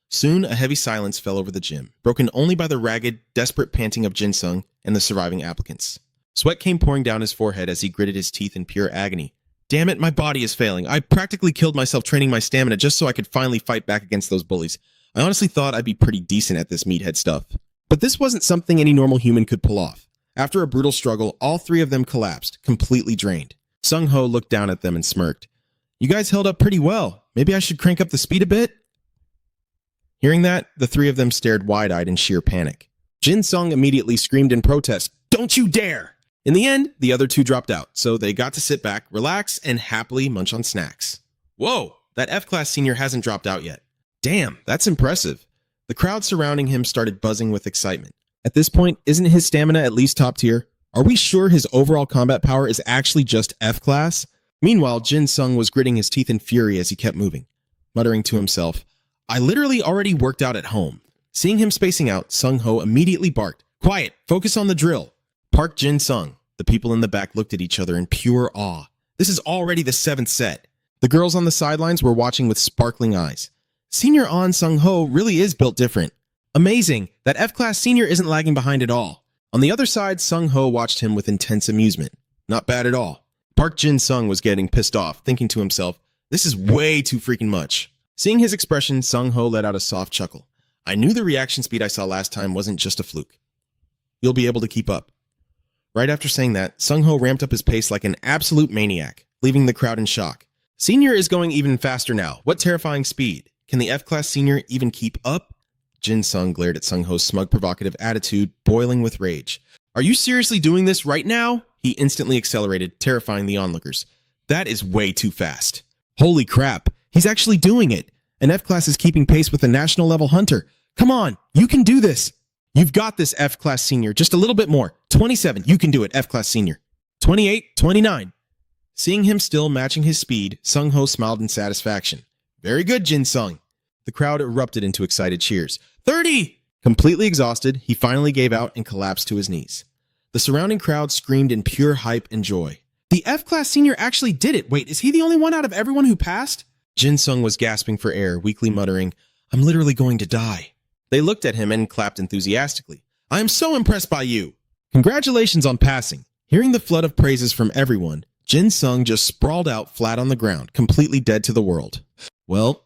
Soon, a heavy silence fell over the gym, broken only by the ragged, desperate panting of Jin-sung and the surviving applicants. Sweat came pouring down his forehead as he gritted his teeth in pure agony. Damn it, my body is failing. I practically killed myself training my stamina just so I could finally fight back against those bullies. I honestly thought I'd be pretty decent at this meathead stuff. But this wasn't something any normal human could pull off. After a brutal struggle, all three of them collapsed, completely drained. Sung-ho looked down at them and smirked. You guys held up pretty well. Maybe I should crank up the speed a bit? Hearing that, the three of them stared wide-eyed in sheer panic. Jin-sung immediately screamed in protest, "Don't you dare!" In the end, the other two dropped out, so they got to sit back, relax, and happily munch on snacks. Whoa, that F-class senior hasn't dropped out yet. Damn, that's impressive. The crowd surrounding him started buzzing with excitement. At this point, isn't his stamina at least top tier? Are we sure his overall combat power is actually just F-class? Meanwhile, Jin-sung was gritting his teeth in fury as he kept moving, muttering to himself, I literally already worked out at home. Seeing him spacing out, Sung-ho immediately barked, Quiet, focus on the drill. Park Jin-sung. The people in the back looked at each other in pure awe. This is already the 7th set. The girls on the sidelines were watching with sparkling eyes. Senior An Sung-ho really is built different. Amazing, that F-class senior isn't lagging behind at all. On the other side, Sung-ho watched him with intense amusement. Not bad at all. Park Jin-sung was getting pissed off, thinking to himself, this is way too freaking much. Seeing his expression, Sung-ho let out a soft chuckle. I knew the reaction speed I saw last time wasn't just a fluke. You'll be able to keep up. Right after saying that, Sung-ho ramped up his pace like an absolute maniac, leaving the crowd in shock. Senior is going even faster now. What terrifying speed. Can the F-class senior even keep up? Jin-sung glared at Sung-ho's smug, provocative attitude, boiling with rage. Are you seriously doing this right now? He instantly accelerated, terrifying the onlookers. That is way too fast. Holy crap, he's actually doing it. An F-class is keeping pace with a national-level hunter. Come on, you can do this. You've got this, F-class senior. Just a little bit more. 27, you can do it, F-class senior. 28, 29. Seeing him still matching his speed, Sung-ho smiled in satisfaction. Very good, Jin-sung. The crowd erupted into excited cheers. 30! Completely exhausted, he finally gave out and collapsed to his knees. The surrounding crowd screamed in pure hype and joy. The F-class senior actually did it. Wait, is he the only one out of everyone who passed? Jin-sung was gasping for air, weakly muttering, I'm literally going to die. They looked at him and clapped enthusiastically. I am so impressed by you. Congratulations on passing. Hearing the flood of praises from everyone, Jin-sung just sprawled out flat on the ground, completely dead to the world. Well,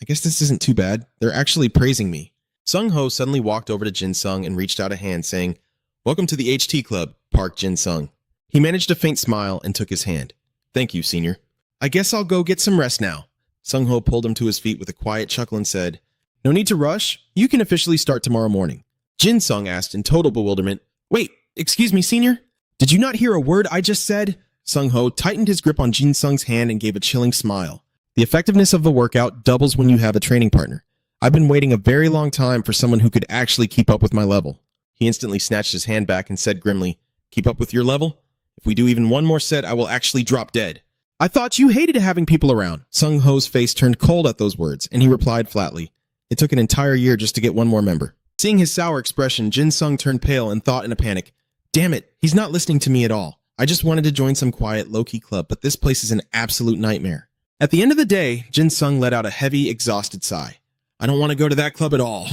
I guess this isn't too bad. They're actually praising me. Sung-ho suddenly walked over to Jin-sung and reached out a hand, saying, Welcome to the HT Club, Park Jin-sung. He managed a faint smile and took his hand. Thank you, senior. I guess I'll go get some rest now. Sung-ho pulled him to his feet with a quiet chuckle and said, No need to rush. You can officially start tomorrow morning. Jin-sung asked in total bewilderment, Wait, excuse me, senior? Did you not hear a word I just said? Sung-ho tightened his grip on Jin-sung's hand and gave a chilling smile. The effectiveness of the workout doubles when you have a training partner. I've been waiting a very long time for someone who could actually keep up with my level. He instantly snatched his hand back and said grimly, Keep up with your level? If we do even one more set, I will actually drop dead. I thought you hated having people around. Sung-ho's face turned cold at those words, and he replied flatly, It took an entire year just to get one more member. Seeing his sour expression, Jin-sung turned pale and thought in a panic, Damn it, he's not listening to me at all. I just wanted to join some quiet, low-key club, but this place is an absolute nightmare. At the end of the day, Jin-sung let out a heavy, exhausted sigh. I don't want to go to that club at all.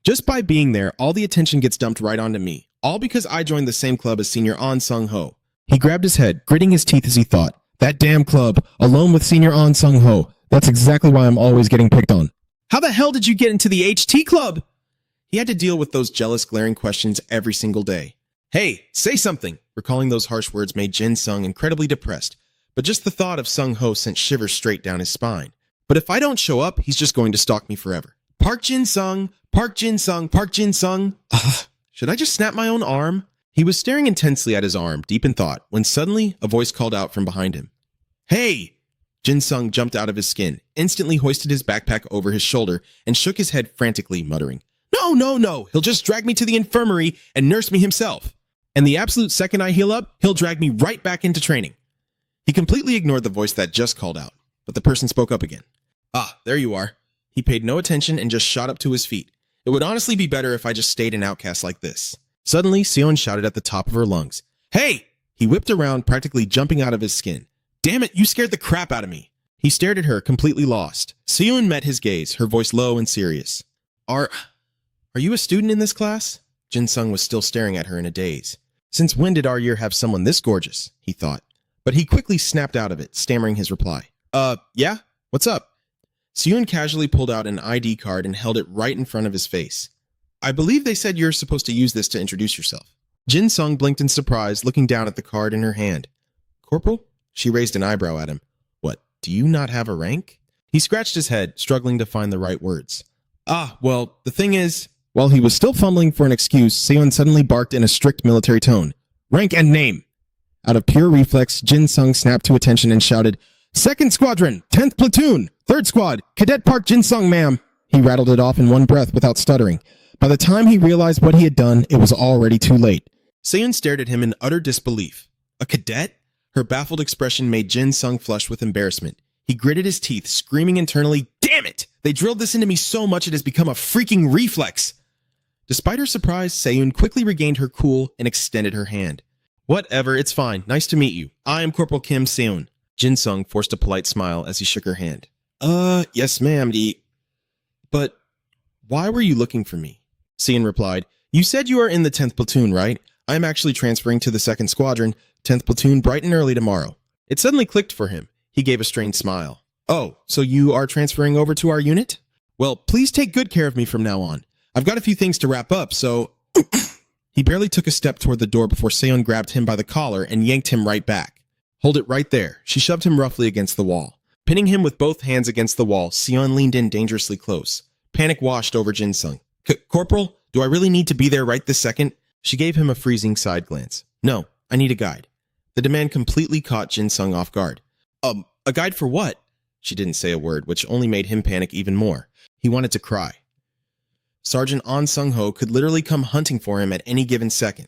Just by being there, all the attention gets dumped right onto me, all because I joined the same club as Senior An Sung-ho. He grabbed his head, gritting his teeth as he thought, That damn club, alone with Senior An Sung-ho. That's exactly why I'm always getting picked on. How the hell did you get into the HT club? He had to deal with those jealous, glaring questions every single day. Hey, say something! Recalling those harsh words made Jin-sung incredibly depressed, but just the thought of Sung-ho sent shivers straight down his spine. But if I don't show up, he's just going to stalk me forever. Park Jin-sung! Park Jin-sung! Park Jin-sung! Should I just snap my own arm? He was staring intensely at his arm, deep in thought, when suddenly a voice called out from behind him. Hey! Jin-sung jumped out of his skin, instantly hoisted his backpack over his shoulder, and shook his head frantically, muttering, No, no, no! He'll just drag me to the infirmary and nurse me himself. And the absolute second I heal up, he'll drag me right back into training. He completely ignored the voice that just called out, but the person spoke up again. Ah, there you are. He paid no attention and just shot up to his feet. It would honestly be better if I just stayed an outcast like this. Suddenly, Seon shouted at the top of her lungs. Hey! He whipped around, practically jumping out of his skin. Damn it, you scared the crap out of me. He stared at her, completely lost. Seon met his gaze, her voice low and serious. Are you a student in this class? Jin Sung was still staring at her in a daze. Since when did our year have someone this gorgeous? He thought. But he quickly snapped out of it, stammering his reply. Yeah? What's up? Seon casually pulled out an ID card and held it right in front of his face. I believe they said you're supposed to use this to introduce yourself. Jin Sung blinked in surprise, looking down at the card in her hand. Corporal? She raised an eyebrow at him. What, do you not have a rank? He scratched his head, struggling to find the right words. Well, the thing is... While he was still fumbling for an excuse, Seon suddenly barked in a strict military tone. Rank and name! Out of pure reflex, Jin Sung snapped to attention and shouted, 2nd Squadron, 10th Platoon, 3rd Squad, Cadet Park Jin Sung, ma'am. He rattled it off in one breath without stuttering. By the time he realized what he had done, it was already too late. Seon stared at him in utter disbelief. A cadet? Her baffled expression made Jin Sung flush with embarrassment. He gritted his teeth, screaming internally, Damn it! They drilled this into me so much it has become a freaking reflex! Despite her surprise, Seon quickly regained her cool and extended her hand. Whatever, it's fine. Nice to meet you. I am Corporal Kim Seon. Jin Sung forced a polite smile as he shook her hand. Yes ma'am, But why were you looking for me? Seon replied, You said you are in the 10th Platoon, right? I am actually transferring to the 2nd Squadron, 10th Platoon, bright and early tomorrow. It suddenly clicked for him. He gave a strained smile. Oh, so you are transferring over to our unit? Well, please take good care of me from now on. I've got a few things to wrap up, so... He barely took a step toward the door before Seon grabbed him by the collar and yanked him right back. Hold it right there. She shoved him roughly against the wall. Pinning him with both hands against the wall, Seon leaned in dangerously close. Panic washed over Jin Sung. Corporal, do I really need to be there right this second? She gave him a freezing side glance. No, I need a guide. The demand completely caught Jin Sung off guard. A guide for what? She didn't say a word, which only made him panic even more. He wanted to cry. Sergeant An Sung-ho could literally come hunting for him at any given second.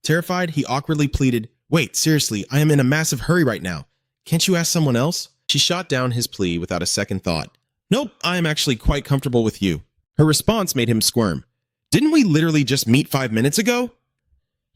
Terrified, he awkwardly pleaded, Wait, seriously, I am in a massive hurry right now. Can't you ask someone else? She shot down his plea without a second thought. Nope, I am actually quite comfortable with you. Her response made him squirm. Didn't we literally just meet 5 minutes ago?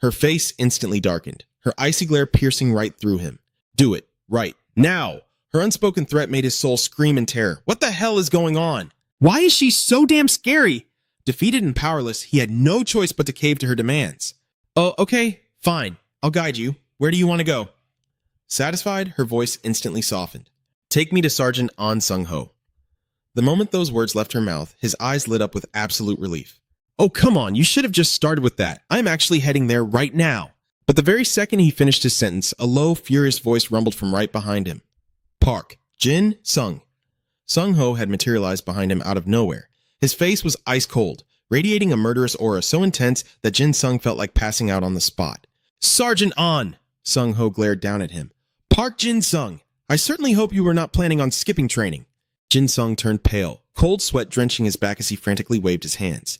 Her face instantly darkened, her icy glare piercing right through him. Do it, right, now! Her unspoken threat made his soul scream in terror. What the hell is going on? Why is she so damn scary? Defeated and powerless, he had no choice but to cave to her demands. Oh, okay, fine. I'll guide you. Where do you want to go? Satisfied, her voice instantly softened. Take me to Sergeant An Sung-ho. The moment those words left her mouth, his eyes lit up with absolute relief. Oh, come on, you should have just started with that. I'm actually heading there right now. But the very second he finished his sentence, a low, furious voice rumbled from right behind him. Park. Jin Sung. Sung-ho had materialized behind him out of nowhere. His face was ice cold, radiating a murderous aura so intense that Jin Sung felt like passing out on the spot. Sergeant An! Sung-ho glared down at him. Park Jin Sung! I certainly hope you were not planning on skipping training. Jin Sung turned pale, cold sweat drenching his back as he frantically waved his hands.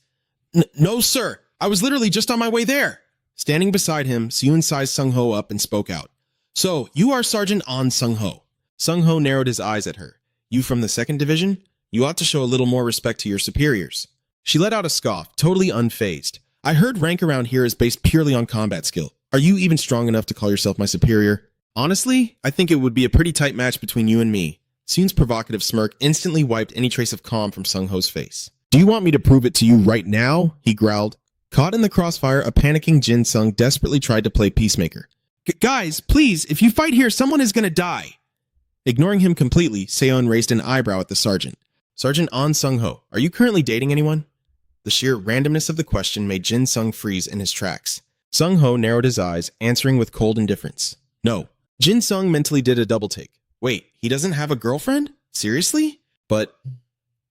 No, sir! I was literally just on my way there! Standing beside him, Seon sized Sung-ho up and spoke out. So, you are Sergeant An Sung-ho. Sung-ho narrowed his eyes at her. You from the 2nd Division? You ought to show a little more respect to your superiors. She let out a scoff, totally unfazed. I heard rank around here is based purely on combat skill. Are you even strong enough to call yourself my superior? Honestly, I think it would be a pretty tight match between you and me. Seon's provocative smirk instantly wiped any trace of calm from Sung-ho's face. Do you want me to prove it to you right now? He growled. Caught in the crossfire, a panicking Jin Sung desperately tried to play peacemaker. Guys, please, if you fight here, someone is gonna die. Ignoring him completely, Seon raised an eyebrow at the sergeant. Sergeant An Sung-ho, are you currently dating anyone? The sheer randomness of the question made Jin Sung freeze in his tracks. Sung-ho narrowed his eyes, answering with cold indifference. No. Jin Sung mentally did a double take. Wait, he doesn't have a girlfriend? Seriously? But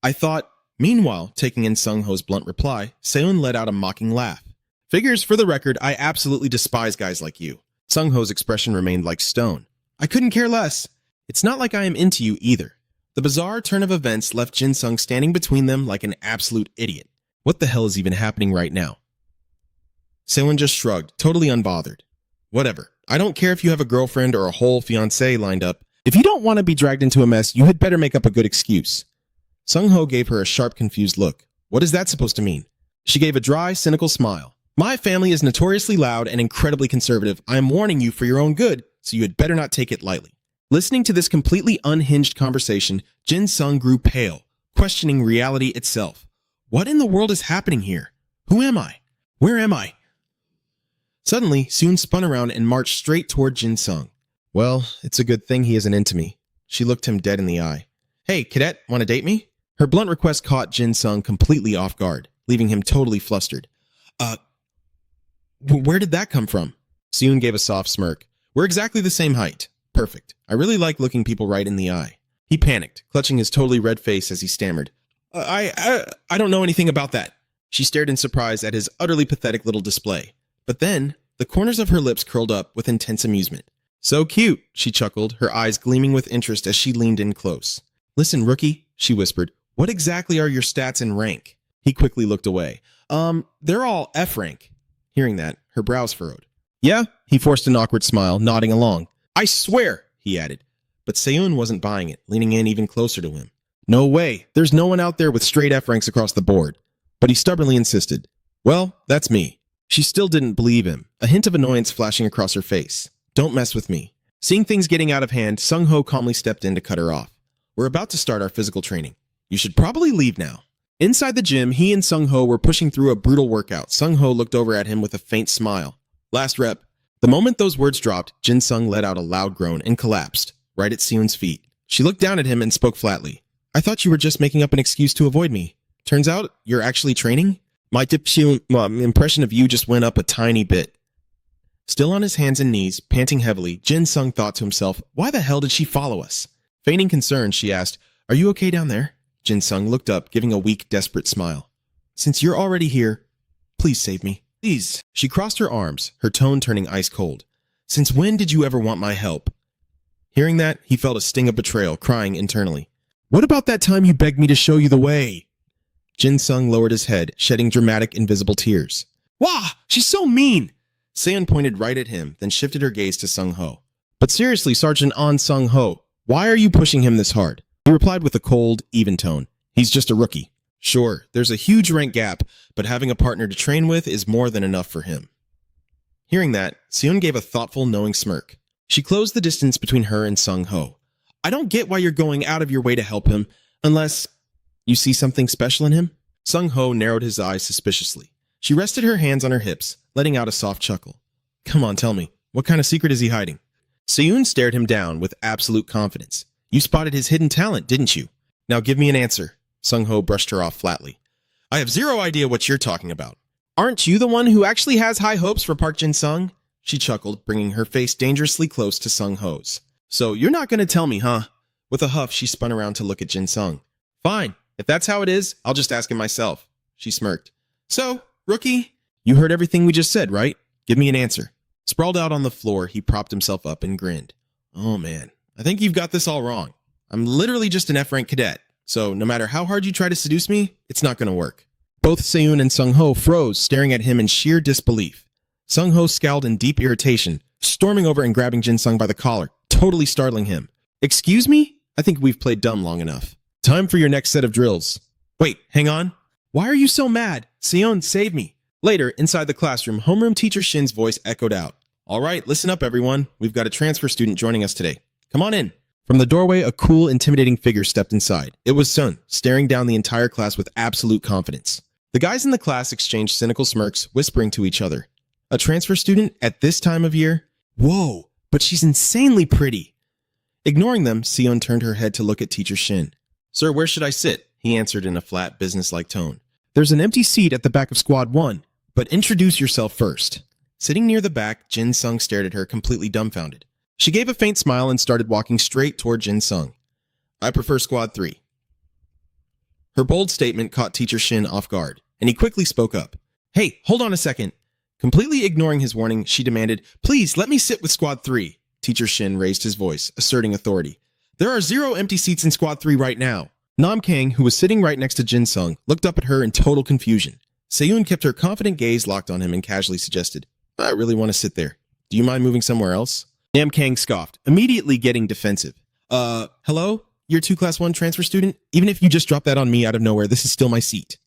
I thought... Meanwhile, taking in Sung-ho's blunt reply, Seon let out a mocking laugh. Figures, for the record, I absolutely despise guys like you. Sung-ho's expression remained like stone. I couldn't care less. It's not like I am into you either. The bizarre turn of events left Jin Sung standing between them like an absolute idiot. What the hell is even happening right now? Seon just shrugged, totally unbothered. Whatever. I don't care if you have a girlfriend or a whole fiancé lined up. If you don't want to be dragged into a mess, you had better make up a good excuse. Sung-ho gave her a sharp, confused look. What is that supposed to mean? She gave a dry, cynical smile. My family is notoriously loud and incredibly conservative. I am warning you for your own good, so you had better not take it lightly. Listening to this completely unhinged conversation, Jin-sung grew pale, questioning reality itself. What in the world is happening here? Who am I? Where am I? Suddenly, Soon spun around and marched straight toward Jin-sung. Well, it's a good thing he isn't into me. She looked him dead in the eye. Hey, cadet, want to date me? Her blunt request caught Jin-sung completely off guard, leaving him totally flustered. Where did that come from? Soon gave a soft smirk. We're exactly the same height. Perfect. I really like looking people right in the eye. He panicked, clutching his totally red face as he stammered. I don't know anything about that. She stared in surprise at his utterly pathetic little display. But then, the corners of her lips curled up with intense amusement. So cute, she chuckled, her eyes gleaming with interest as she leaned in close. Listen, rookie, she whispered, what exactly are your stats and rank? He quickly looked away. They're all F rank. Hearing that, her brows furrowed. Yeah? He forced an awkward smile, nodding along. I swear, he added. But Seun wasn't buying it, leaning in even closer to him. No way, there's no one out there with straight F ranks across the board. But he stubbornly insisted. Well, that's me. She still didn't believe him, a hint of annoyance flashing across her face. Don't mess with me. Seeing things getting out of hand, Sung-ho calmly stepped in to cut her off. We're about to start our physical training. You should probably leave now. Inside the gym, he and Sung-ho were pushing through a brutal workout. Sung-ho looked over at him with a faint smile. Last rep. The moment those words dropped, Jin-sung let out a loud groan and collapsed, right at Seun's feet. She looked down at him and spoke flatly. I thought you were just making up an excuse to avoid me. Turns out, you're actually training? My impression of you just went up a tiny bit. Still on his hands and knees, panting heavily, Jin-sung thought to himself, why the hell did she follow us? Feigning concern, she asked, are you okay down there? Jin-sung looked up, giving a weak, desperate smile. Since you're already here, please save me. Please. She crossed her arms, her tone turning ice cold. Since when did you ever want my help? Hearing that, he felt a sting of betrayal, crying internally. What about that time you begged me to show you the way? Jin-sung lowered his head, shedding dramatic, invisible tears. Wah! She's so mean! Seon pointed right at him, then shifted her gaze to Sung-ho. But seriously, Sergeant An Sung-ho, why are you pushing him this hard? He replied with a cold, even tone. He's just a rookie. Sure, there's a huge rank gap, but having a partner to train with is more than enough for him. Hearing that, Seon gave a thoughtful, knowing smirk. She closed the distance between her and Sung-ho. I don't get why you're going out of your way to help him, unless you see something special in him? Sung-ho narrowed his eyes suspiciously. She rested her hands on her hips, letting out a soft chuckle. Come on, tell me, what kind of secret is he hiding? Seun stared him down with absolute confidence. You spotted his hidden talent, didn't you? Now give me an answer. Sung-ho brushed her off flatly. I have zero idea what you're talking about. Aren't you the one who actually has high hopes for Park Jin-sung? She chuckled, bringing her face dangerously close to Sung-ho's. So you're not going to tell me, huh? With a huff, she spun around to look at Jin-sung. Fine. If that's how it is, I'll just ask him myself. She smirked. So, rookie, you heard everything we just said, right? Give me an answer. Sprawled out on the floor, he propped himself up and grinned. Oh man, I think you've got this all wrong. I'm literally just an F-rank cadet, so no matter how hard you try to seduce me, it's not going to work. Both Seun and Sung-ho froze, staring at him in sheer disbelief. Sung-ho scowled in deep irritation, storming over and grabbing Jin-sung by the collar, totally startling him. Excuse me? I think we've played dumb long enough. Time for your next set of drills. Wait, hang on. Why are you so mad? Seon, save me. Later, inside the classroom, homeroom teacher Shin's voice echoed out. All right, listen up, everyone. We've got a transfer student joining us today. Come on in. From the doorway, a cool, intimidating figure stepped inside. It was Sun, staring down the entire class with absolute confidence. The guys in the class exchanged cynical smirks, whispering to each other. A transfer student at this time of year? Whoa, but she's insanely pretty. Ignoring them, Seon turned her head to look at teacher Shin. Sir, where should I sit? He answered in a flat, businesslike tone. There's an empty seat at the back of Squad 1, but introduce yourself first. Sitting near the back, Jin-sung stared at her, completely dumbfounded. She gave a faint smile and started walking straight toward Jin-sung. I prefer Squad 3. Her bold statement caught teacher Shin off guard, and he quickly spoke up. Hey, hold on a second. Completely ignoring his warning, she demanded, Please, let me sit with Squad 3. Teacher Shin raised his voice, asserting authority. There are 0 empty seats in Squad 3 right now. Nam Kang, who was sitting right next to Jin-sung, looked up at her in total confusion. Seun kept her confident gaze locked on him and casually suggested, I really want to sit there. Do you mind moving somewhere else? Nam Kang scoffed, immediately getting defensive. Hello? Year 2 Class 1 transfer student? Even if you just dropped that on me out of nowhere, this is still my seat.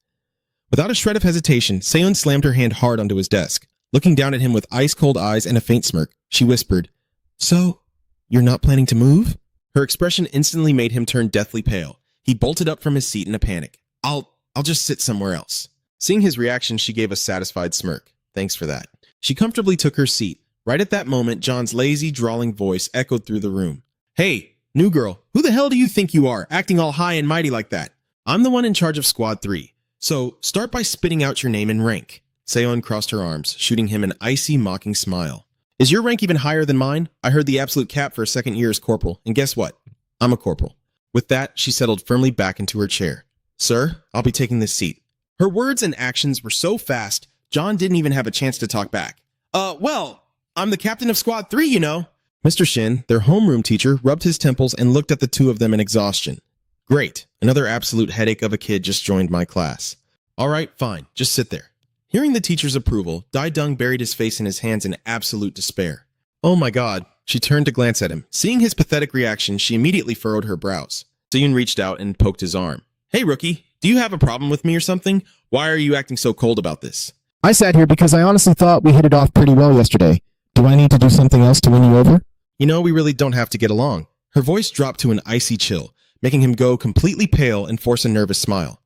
Without a shred of hesitation, Seon slammed her hand hard onto his desk. Looking down at him with ice-cold eyes and a faint smirk, she whispered, "So, you're not planning to move?" Her expression instantly made him turn deathly pale. He bolted up from his seat in a panic. I'll just sit somewhere else." Seeing his reaction, she gave a satisfied smirk. "Thanks for that." She comfortably took her seat. Right at that moment, John's lazy, drawling voice echoed through the room. "Hey, new girl, who the hell do you think you are, acting all high and mighty like that? I'm the one in charge of Squad 3, so start by spitting out your name and rank." Seon crossed her arms, shooting him an icy, mocking smile. "Is your rank even higher than mine? I heard the absolute cap for a second year is corporal, and guess what? I'm a corporal." With that, she settled firmly back into her chair. "Sir, I'll be taking this seat." Her words and actions were so fast, John didn't even have a chance to talk back. Well, I'm the captain of Squad 3, you know." Mr. Shin, their homeroom teacher, rubbed his temples and looked at the two of them in exhaustion. "Great, another absolute headache of a kid just joined my class. All right, fine, just sit there." Hearing the teacher's approval, Dai Dung buried his face in his hands in absolute despair. "Oh my god." She turned to glance at him. Seeing his pathetic reaction, she immediately furrowed her brows. Seyun reached out and poked his arm. "Hey, rookie, do you have a problem with me or something? Why are you acting so cold about this?"
I sat here because I honestly thought we hit it off pretty well yesterday. Do I need to do something else to win you over?
"You know, we really don't have to get along." Her voice dropped to an icy chill, making him go completely pale and force a nervous smile.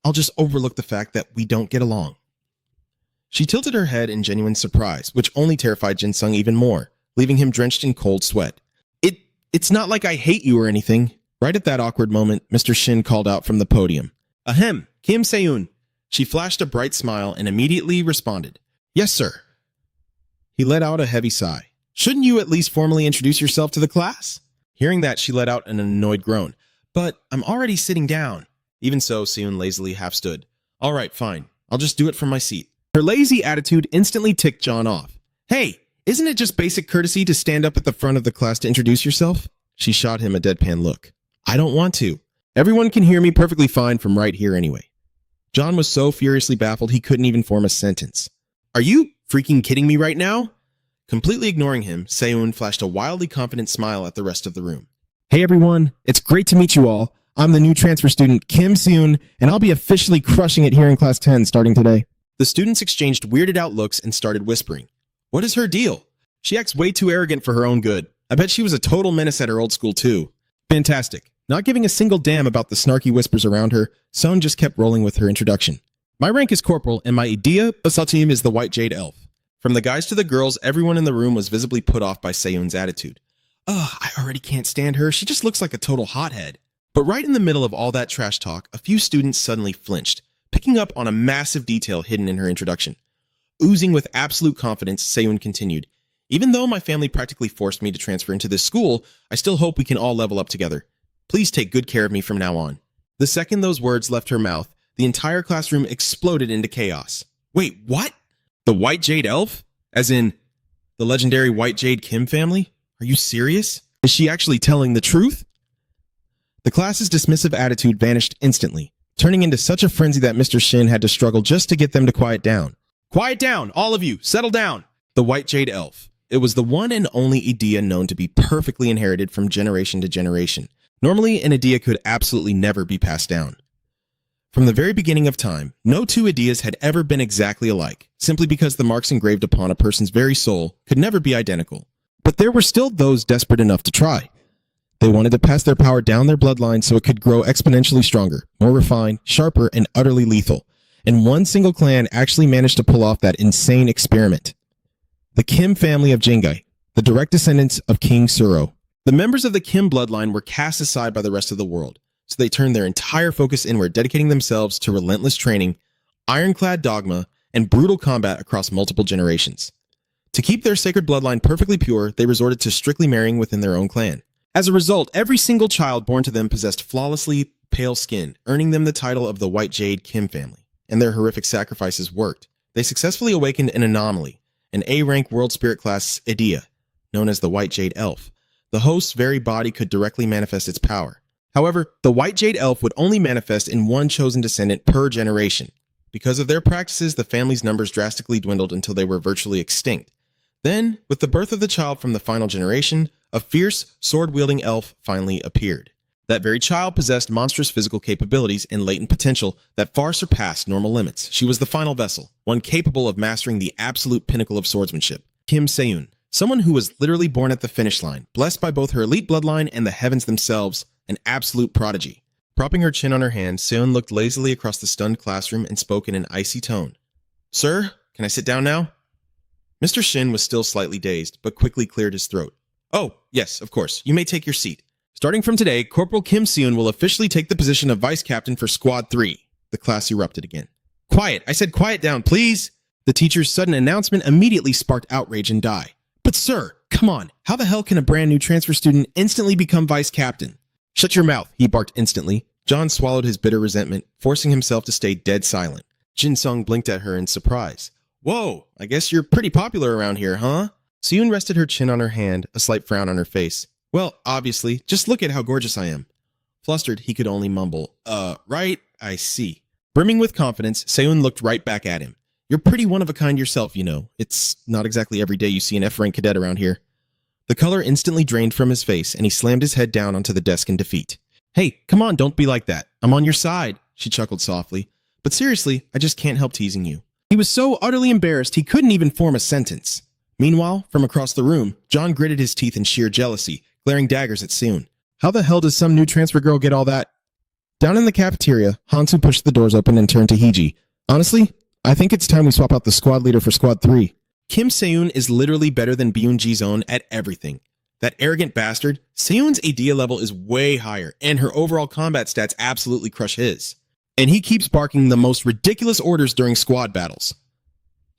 I'll just overlook the fact that we don't get along." She tilted her head in genuine surprise, which only terrified Jin Sung even more, leaving him drenched in cold sweat. It's not like I hate you or anything." Right at that awkward moment, Mr. Shin called out from the podium. "Ahem, Kim Seun." She flashed a bright smile and immediately responded. "Yes, sir." He let out a heavy sigh. "Shouldn't you at least formally introduce yourself to the class?" Hearing that, she let out an annoyed groan. "But I'm already sitting down." Even so, Seun lazily half stood. "All right, fine. I'll just do it from my seat." Her lazy attitude instantly ticked John off. "Hey, isn't it just basic courtesy to stand up at the front of the class to introduce yourself?" She shot him a deadpan look. "I don't want to. Everyone can hear me perfectly fine from right here anyway." John was so furiously baffled he couldn't even form a sentence. "Are you freaking kidding me right now?" Completely ignoring him, Seun flashed a wildly confident smile at the rest of the room.
"Hey everyone, it's great to meet you all. I'm the new transfer student, Kim Seun, and I'll be officially crushing it here in Class 10 starting today."
The students exchanged weirded out looks and started whispering. "What is her deal? She acts way too arrogant for her own good. I bet she was a total menace at her old school too." Fantastic. Not giving a single damn about the snarky whispers around her, Seon just kept rolling with her introduction. "My rank is corporal, and my idea Basatim is the White Jade Elf." From the guys to the girls, everyone in the room was visibly put off by Seon's attitude. "Ugh, I already can't stand her. She just looks like a total hothead." But right in the middle of all that trash talk, a few students suddenly flinched, picking up on a massive detail hidden in her introduction. Oozing with absolute confidence, Seon continued, "Even though my family practically forced me to transfer into this school, I still hope we can all level up together. Please take good care of me from now on." The second those words left her mouth, the entire classroom exploded into chaos. "Wait, what? The White Jade Elf? As in, the legendary White Jade Kim family? Are you serious? Is she actually telling the truth?" The class's dismissive attitude vanished instantly, turning into such a frenzy that Mr. Shin had to struggle just to get them to quiet down. "Quiet down, all of you! Settle down!" The White Jade Elf. It was the one and only idea known to be perfectly inherited from generation to generation. Normally, an idea could absolutely never be passed down. From the very beginning of time, no two ideas had ever been exactly alike, simply because the marks engraved upon a person's very soul could never be identical. But there were still those desperate enough to try. They wanted to pass their power down their bloodline so it could grow exponentially stronger, more refined, sharper, and utterly lethal. And one single clan actually managed to pull off that insane experiment. The Kim family of Jingai, the direct descendants of King Suro. The members of the Kim bloodline were cast aside by the rest of the world, so they turned their entire focus inward, dedicating themselves to relentless training, ironclad dogma, and brutal combat across multiple generations. To keep their sacred bloodline perfectly pure, they resorted to strictly marrying within their own clan. As a result, every single child born to them possessed flawlessly pale skin, earning them the title of the White Jade Kim family. And their horrific sacrifices worked. They successfully awakened an anomaly, an A-rank world spirit class idea, known as the White Jade Elf. The host's very body could directly manifest its power. However, the White Jade Elf would only manifest in one chosen descendant per generation. Because of their practices, the family's numbers drastically dwindled until they were virtually extinct. Then, with the birth of the child from the final generation, a fierce, sword-wielding elf finally appeared. That very child possessed monstrous physical capabilities and latent potential that far surpassed normal limits. She was the final vessel, one capable of mastering the absolute pinnacle of swordsmanship. Kim Seun, someone who was literally born at the finish line, blessed by both her elite bloodline and the heavens themselves, an absolute prodigy. Propping her chin on her hand, Seun looked lazily across the stunned classroom and spoke in an icy tone. "Sir, can I sit down now?" Mr. Shin was still slightly dazed, but quickly cleared his throat. "Oh, yes, of course. You may take your seat. Starting from today, Corporal Kim Seun will officially take the position of Vice Captain for Squad 3. The class erupted again. "Quiet! I said quiet down, please!" The teacher's sudden announcement immediately sparked outrage and Dai. "But sir, come on, how the hell can a brand new transfer student instantly become Vice Captain?" "Shut your mouth," he barked instantly. John swallowed his bitter resentment, forcing himself to stay dead silent. Jin Sung blinked at her in surprise. "Whoa, I guess you're pretty popular around here, huh?" Seun rested her chin on her hand, a slight frown on her face. "Well, obviously, just look at how gorgeous I am." Flustered, he could only mumble, right, I see." Brimming with confidence, Seun looked right back at him. "You're pretty one-of-a-kind yourself, you know. It's not exactly every day you see an F-rank cadet around here." The color instantly drained from his face, and he slammed his head down onto the desk in defeat. "Hey, come on, don't be like that. I'm on your side," she chuckled softly. "But seriously, I just can't help teasing you." He was so utterly embarrassed he couldn't even form a sentence. Meanwhile, from across the room, John gritted his teeth in sheer jealousy, glaring daggers at Seun. How the hell does some new transfer girl get all that? Down in the cafeteria, Hansu pushed the doors open and turned to Hiji. "Honestly, I think it's time we swap out the squad leader for Squad 3. Kim Seun is literally better than Byun-ji's own at everything. That arrogant bastard, Seun's idea level is way higher, and her overall combat stats absolutely crush his. And he keeps barking the most ridiculous orders during squad battles."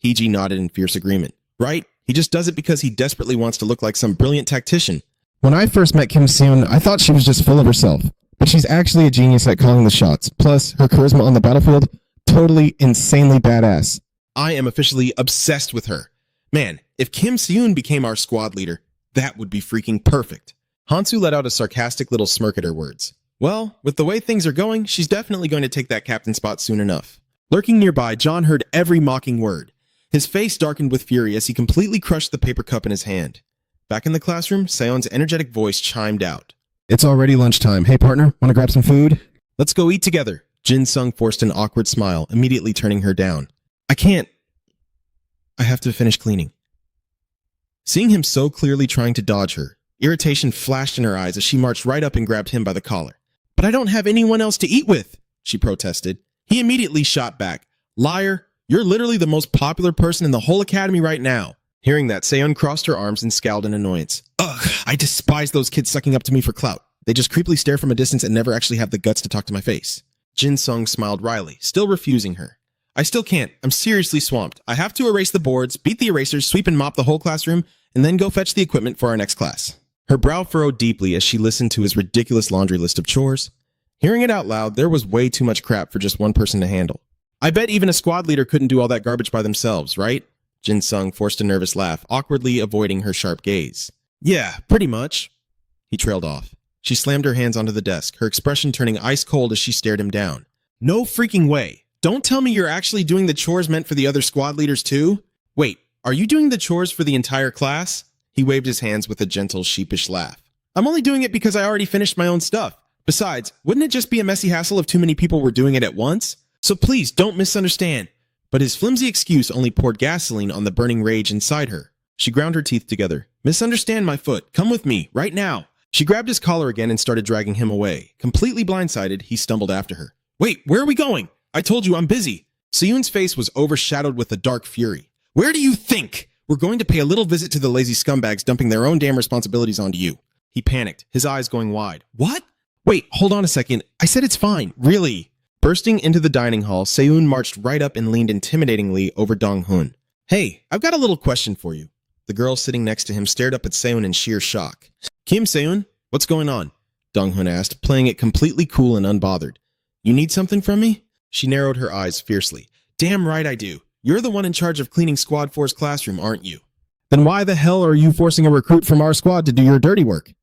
Hiji nodded in fierce agreement. "Right? He just does it because he desperately wants to look like some brilliant tactician." When I first met Kim Seun, I thought she was just full of herself. But she's actually a genius at calling the shots. Plus, her charisma on the battlefield, totally insanely badass. I am officially obsessed with her. Man, if Kim Seun became our squad leader, that would be freaking perfect. Hansu let out a sarcastic little smirk at her words. Well, with the way things are going, she's definitely going to take that captain spot soon enough. Lurking nearby, John heard every mocking word. His face darkened with fury as he completely crushed the paper cup in his hand. Back in the classroom, Seon's energetic voice chimed out. "It's already lunchtime. Hey, partner, want to grab some food?" "Let's go eat together." Jin Sung forced an awkward smile, immediately turning her down. "I can't. I have to finish cleaning." Seeing him so clearly trying to dodge her, irritation flashed in her eyes as she marched right up and grabbed him by the collar. "But I don't have anyone else to eat with," she protested. He immediately shot back. "Liar, you're literally the most popular person in the whole academy right now." Hearing that, Seon crossed her arms and scowled in annoyance. "Ugh, I despise those kids sucking up to me for clout. They just creepily stare from a distance and never actually have the guts to talk to my face." Jin Sung smiled wryly, still refusing her. "I still can't. I'm seriously swamped. I have to erase the boards, beat the erasers, sweep and mop the whole classroom, and then go fetch the equipment for our next class." Her brow furrowed deeply as she listened to his ridiculous laundry list of chores. Hearing it out loud, there was way too much crap for just one person to handle. "I bet even a squad leader couldn't do all that garbage by themselves, right?" Jin Sung forced a nervous laugh, awkwardly avoiding her sharp gaze. "Yeah, pretty much." He trailed off. She slammed her hands onto the desk, her expression turning ice cold as she stared him down. "No freaking way. Don't tell me you're actually doing the chores meant for the other squad leaders too? Wait, are you doing the chores for the entire class?" He waved his hands with a gentle, sheepish laugh. "I'm only doing it because I already finished my own stuff. Besides, wouldn't it just be a messy hassle if too many people were doing it at once? So please don't misunderstand." But his flimsy excuse only poured gasoline on the burning rage inside her. She ground her teeth together. "Misunderstand my foot. Come with me, right now." She grabbed his collar again and started dragging him away. Completely blindsided, he stumbled after her. "Wait, where are we going? I told you I'm busy." Seun's face was overshadowed with a dark fury. "Where do you think? We're going to pay a little visit to the lazy scumbags dumping their own damn responsibilities onto you." He panicked, his eyes going wide. "What? Wait, hold on a second. I said it's fine. Really?" Bursting into the dining hall, Seun marched right up and leaned intimidatingly over Dong-hun. "Hey, I've got a little question for you." The girl sitting next to him stared up at Seun in sheer shock. "Kim Seun, what's going on?" Dong-hun asked, playing it completely cool and unbothered. "You need something from me?" She narrowed her eyes fiercely. "Damn right I do. You're the one in charge of cleaning Squad 4's classroom, aren't you?" "Then why the hell are you forcing a recruit from our squad to do your dirty work?"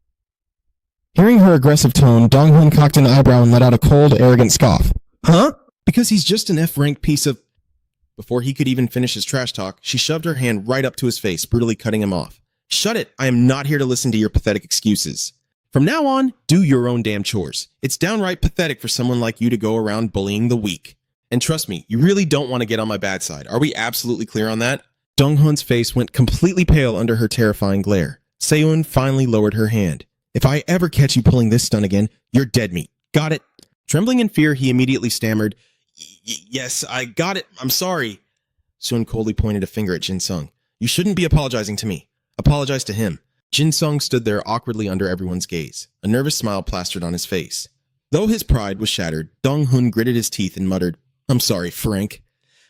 Hearing her aggressive tone, Dong-hun cocked an eyebrow and let out a cold, arrogant scoff. "Huh? Because he's just an F-rank piece of..." Before he could even finish his trash talk, she shoved her hand right up to his face, brutally cutting him off. Shut it. I am not here to listen to your pathetic excuses. From now on, do your own damn chores. It's downright pathetic for someone like you to go around bullying the weak. And trust me, you really don't want to get on my bad side. Are we absolutely clear on that? Donghoon's face went completely pale under her terrifying glare. Seoon finally lowered her hand. If I ever catch you pulling this stunt again, you're dead meat. Got it? Trembling in fear, he immediately stammered, Yes, I got it. I'm sorry. Seoon coldly pointed a finger at Jin Sung. You shouldn't be apologizing to me. Apologize to him. Jin Sung stood there awkwardly under everyone's gaze. A nervous smile plastered on his face. Though his pride was shattered, Donghoon gritted his teeth and muttered, I'm sorry, Frank.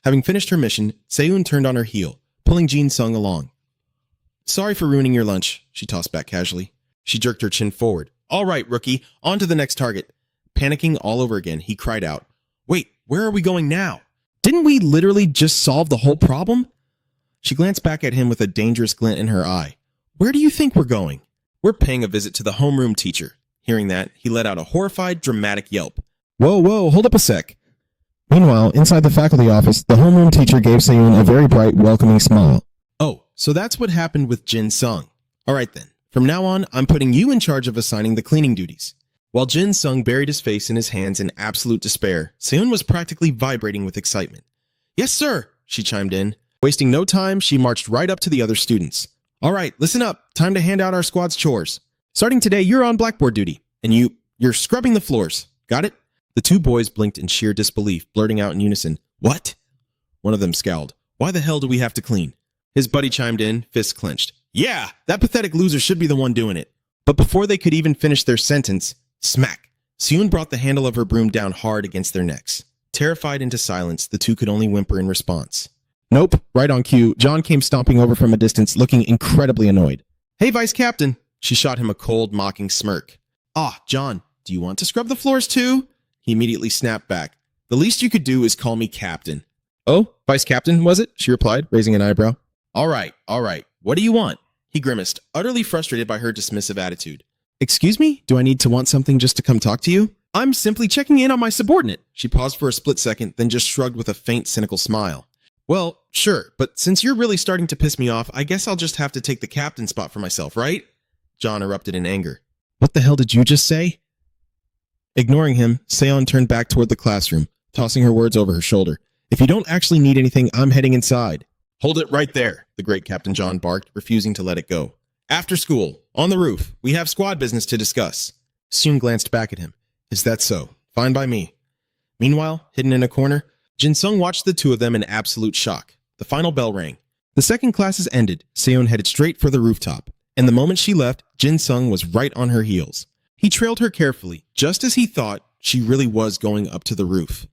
Having finished her mission, Seoon turned on her heel, pulling Jin Sung along. Sorry for ruining your lunch, she tossed back casually. She jerked her chin forward. All right, rookie, on to the next target. Panicking all over again, he cried out, Wait, where are we going now? Didn't we literally just solve the whole problem? She glanced back at him with a dangerous glint in her eye. Where do you think we're going? We're paying a visit to the homeroom teacher. Hearing that, he let out a horrified, dramatic yelp.
Whoa, hold up a sec. Meanwhile, inside the faculty office, the homeroom teacher gave Seoon a very bright, welcoming smile.
Oh, so that's what happened with Jin Sung. All right then. From now on, I'm putting you in charge of assigning the cleaning duties. While Jin Sung buried his face in his hands in absolute despair, Seoon was practically vibrating with excitement. Yes, sir, she chimed in. Wasting no time, she marched right up to the other students. All right, listen up. Time to hand out our squad's chores. Starting today, you're on blackboard duty, and you're scrubbing the floors. Got it? The two boys blinked in sheer disbelief, blurting out in unison, What? One of them scowled. Why the hell do we have to clean? His buddy chimed in, fists clenched. Yeah, that pathetic loser should be the one doing it. But before they could even finish their sentence, smack! Seoon brought the handle of her broom down hard against their necks. Terrified into silence, the two could only whimper in response.
Nope, right on cue, John came stomping over from a distance, looking incredibly annoyed.
Hey, Vice Captain! She shot him a cold, mocking smirk. Ah, John, do you want to scrub the floors too? He immediately snapped back. The least you could do is call me Captain.
Oh, Vice Captain, was it? She replied, raising an eyebrow.
All right. What do you want? He grimaced, utterly frustrated by her dismissive attitude.
Excuse me? Do I need to want something just to come talk to you?
I'm simply checking in on my subordinate. She paused for a split second, then just shrugged with a faint, cynical smile. Well, sure, but since you're really starting to piss me off, I guess I'll just have to take the captain spot for myself, right? John erupted in anger.
What the hell did you just say? Ignoring him, Seon turned back toward the classroom, tossing her words over her shoulder. If you don't actually need anything, I'm heading inside.
Hold it right there, the great Captain John barked, refusing to let it go. After school, on the roof, we have squad business to discuss.
Seon glanced back at him.
Is that so? Fine by me. Meanwhile, hidden in a corner, Jin Sung watched the two of them in absolute shock. The final bell rang. The second classes ended. Seon headed straight for the rooftop, and the moment she left, Jin Sung was right on her heels. He trailed her carefully, just as he thought she really was going up to the roof.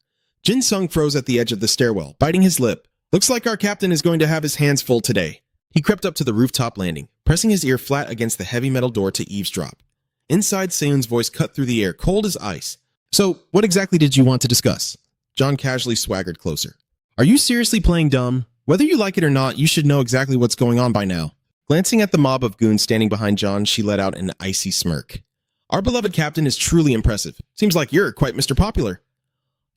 Jin Sung froze at the edge of the stairwell, biting his lip. Looks like our captain is going to have his hands full today. He crept up to the rooftop landing, pressing his ear flat against the heavy metal door to eavesdrop. Inside, Seon's voice cut through the air, cold as ice. So, what exactly did you want to discuss? John casually swaggered closer. Are you seriously playing dumb? Whether you like it or not, you should know exactly what's going on by now. Glancing at the mob of goons standing behind John, she let out an icy smirk. Our beloved captain is truly impressive. Seems like you're quite Mr. Popular.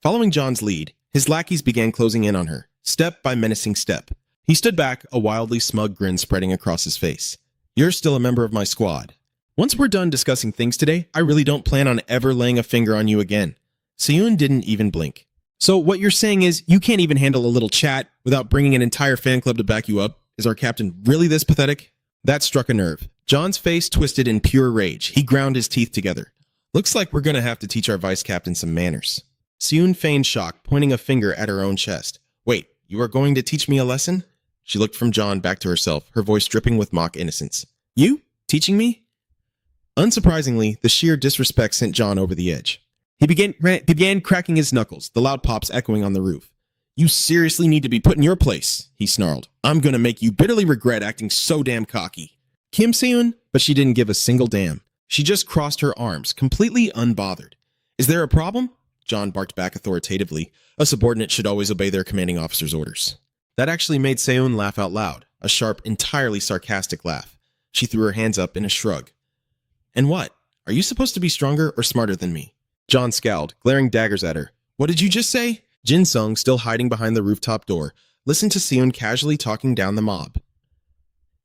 Following John's lead, his lackeys began closing in on her, step by menacing step. He stood back, a wildly smug grin spreading across his face. You're still a member of my squad. Once we're done discussing things today, I really don't plan on ever laying a finger on you again. Seoon didn't even blink. So what you're saying is you can't even handle a little chat without bringing an entire fan club to back you up? Is our captain really this pathetic? That struck a nerve. John's face twisted in pure rage. He ground his teeth together. Looks like we're going to have to teach our vice captain some manners. Seoon feigned shock, pointing a finger at her own chest. Wait, you are going to teach me a lesson? She looked from John back to herself, her voice dripping with mock innocence. You? Teaching me? Unsurprisingly, the sheer disrespect sent John over the edge. He began cracking his knuckles, the loud pops echoing on the roof. You seriously need to be put in your place, he snarled. I'm going to make you bitterly regret acting so damn cocky. Kim Seon? But she didn't give a single damn. She just crossed her arms, completely unbothered. Is there a problem? John barked back authoritatively. A subordinate should always obey their commanding officer's orders. That actually made Seon laugh out loud, a sharp, entirely sarcastic laugh. She threw her hands up in a shrug. And what? Are you supposed to be stronger or smarter than me? John scowled, glaring daggers at her. What did you just say? Jin Sung, still hiding behind the rooftop door, listened to Seon casually talking down the mob.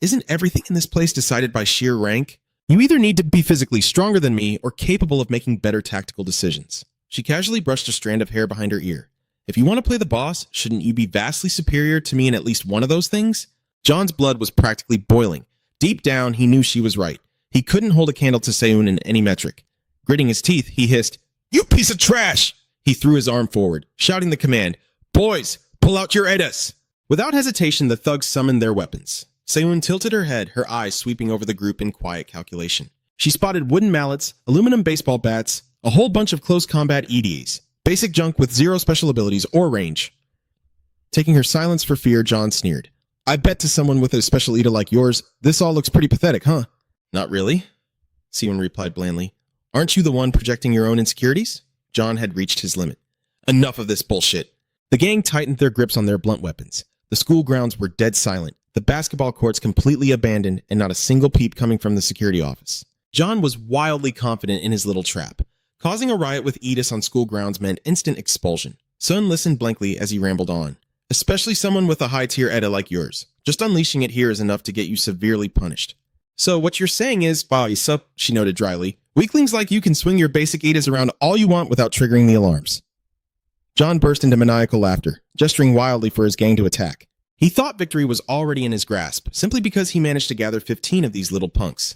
Isn't everything in this place decided by sheer rank? You either need to be physically stronger than me or capable of making better tactical decisions. She casually brushed a strand of hair behind her ear. If you want to play the boss, shouldn't you be vastly superior to me in at least one of those things? John's blood was practically boiling. Deep down, he knew she was right. He couldn't hold a candle to Seun in any metric. Gritting his teeth, he hissed, "You piece of trash!" He threw his arm forward, shouting the command, "Boys, pull out your edas!" Without hesitation, the thugs summoned their weapons. Seun tilted her head, her eyes sweeping over the group in quiet calculation. She spotted wooden mallets, aluminum baseball bats, a whole bunch of close combat EDs, basic junk with zero special abilities or range. Taking her silence for fear, John sneered. "I bet to someone with a special EDA like yours, this all looks pretty pathetic, huh?" "Not really," Seun replied blandly. "Aren't you the one projecting your own insecurities?" John had reached his limit. Enough of this bullshit. The gang tightened their grips on their blunt weapons. The school grounds were dead silent, the basketball courts completely abandoned, and not a single peep coming from the security office. John was wildly confident in his little trap. Causing a riot with Edis on school grounds meant instant expulsion. Sun listened blankly as he rambled on. "Especially someone with a high-tier EDA like yours. Just unleashing it here is enough to get you severely punished." "So what you're saying is, sup," she noted dryly, "weaklings like you can swing your basic EDAs around all you want without triggering the alarms." John burst into maniacal laughter, gesturing wildly for his gang to attack. He thought victory was already in his grasp, simply because he managed to gather 15 of these little punks.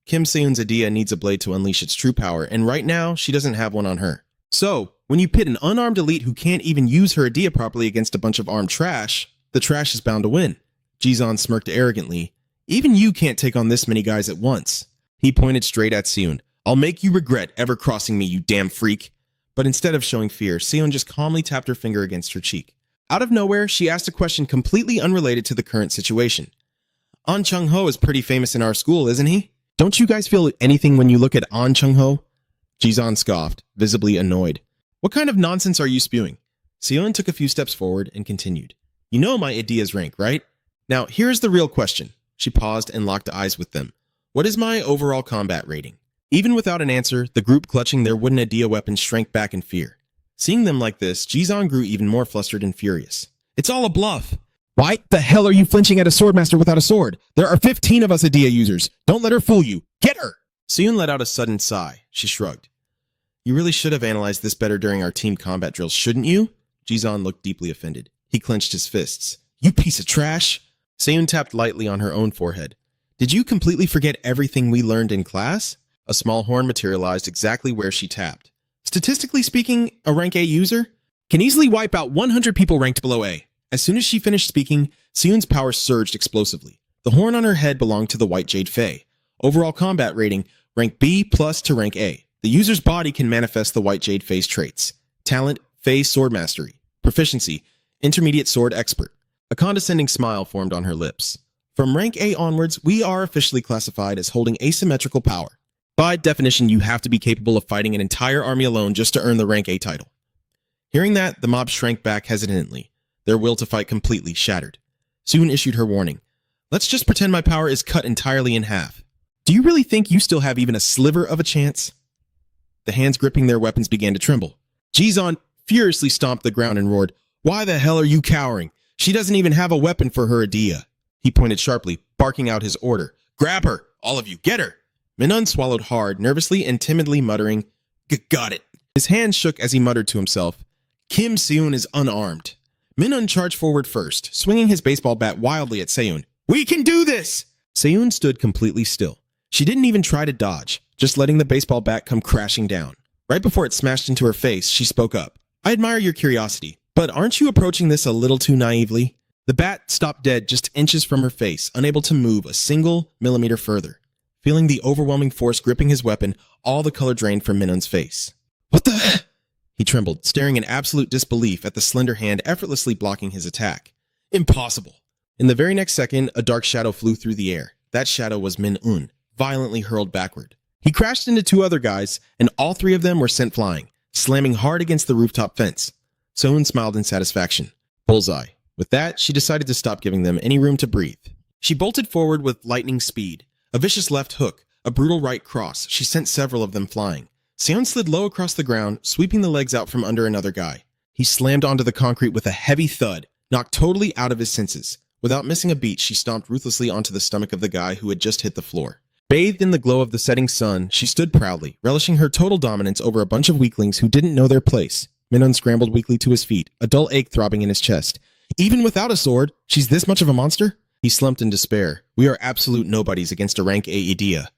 Kim Seun's Adia needs a blade to unleash its true power, and right now, she doesn't have one on her. So, when you pit an unarmed elite who can't even use her Adia properly against a bunch of armed trash, the trash is bound to win. Jizan smirked arrogantly. "Even you can't take on this many guys at once." He pointed straight at Seun. "I'll make you regret ever crossing me, you damn freak." But instead of showing fear, Seun just calmly tapped her finger against her cheek. Out of nowhere, she asked a question completely unrelated to the current situation. "An Chung-ho is pretty famous in our school, isn't he? Don't you guys feel anything when you look at An Chung-ho?" Jizan scoffed, visibly annoyed. "What kind of nonsense are you spewing?" Seun took a few steps forward and continued. "You know my Adia's rank, right? Now, here's the real question." She paused and locked eyes with them. "What is my overall combat rating?" Even without an answer, the group clutching their wooden Adia weapons shrank back in fear. Seeing them like this, Jizan grew even more flustered and furious. "It's all a bluff." "Why the hell are you flinching at a swordmaster without a sword? There are 15 of us Adia users. Don't let her fool you. Get her!" Seun let out a sudden sigh. She shrugged. "You really should have analyzed this better during our team combat drills, shouldn't you?" Jizan looked deeply offended. He clenched his fists. "You piece of trash!" Seun tapped lightly on her own forehead. "Did you completely forget everything we learned in class?" A small horn materialized exactly where she tapped. "Statistically speaking, a rank A user can easily wipe out 100 people ranked below A." As soon as she finished speaking, Seun's power surged explosively. The horn on her head belonged to the White Jade Fae. Overall combat rating, rank B plus to rank A. The user's body can manifest the White Jade Fae's traits. Talent, Fae Sword Mastery. Proficiency, Intermediate Sword Expert. A condescending smile formed on her lips. From rank A onwards, we are officially classified as holding asymmetrical power. By definition, you have to be capable of fighting an entire army alone just to earn the rank A title. Hearing that, the mob shrank back hesitantly, their will to fight completely shattered. Seun issued her warning. "Let's just pretend my power is cut entirely in half. Do you really think you still have even a sliver of a chance?" The hands gripping their weapons began to tremble. Jizan furiously stomped the ground and roared, "Why the hell are you cowering? She doesn't even have a weapon for her Adia." He pointed sharply, barking out his order. "Grab her! All of you, get her!" Minun swallowed hard, nervously and timidly muttering, "Got it." His hands shook as he muttered to himself, "Kim Seun is unarmed." Minun charged forward first, swinging his baseball bat wildly at Seun. "We can do this!" Seun stood completely still. She didn't even try to dodge, just letting the baseball bat come crashing down. Right before it smashed into her face, she spoke up. "I admire your curiosity, but aren't you approaching this a little too naively?" The bat stopped dead just inches from her face, unable to move a single millimeter further. Feeling the overwhelming force gripping his weapon, all the color drained from Minun's face. "What the?" He trembled, staring in absolute disbelief at the slender hand effortlessly blocking his attack. "Impossible." In the very next second, a dark shadow flew through the air. That shadow was Min-un, violently hurled backward. He crashed into two other guys, and all three of them were sent flying, slamming hard against the rooftop fence. Seun smiled in satisfaction. Bullseye. With that, she decided to stop giving them any room to breathe. She bolted forward with lightning speed. A vicious left hook, a brutal right cross, she sent several of them flying. Seun slid low across the ground, sweeping the legs out from under another guy. He slammed onto the concrete with a heavy thud, knocked totally out of his senses. Without missing a beat, she stomped ruthlessly onto the stomach of the guy who had just hit the floor. Bathed in the glow of the setting sun, she stood proudly, relishing her total dominance over a bunch of weaklings who didn't know their place. Minun scrambled weakly to his feet, a dull ache throbbing in his chest. Even without a sword, she's this much of a monster? He slumped in despair. We are absolute nobodies against a rank A Idia.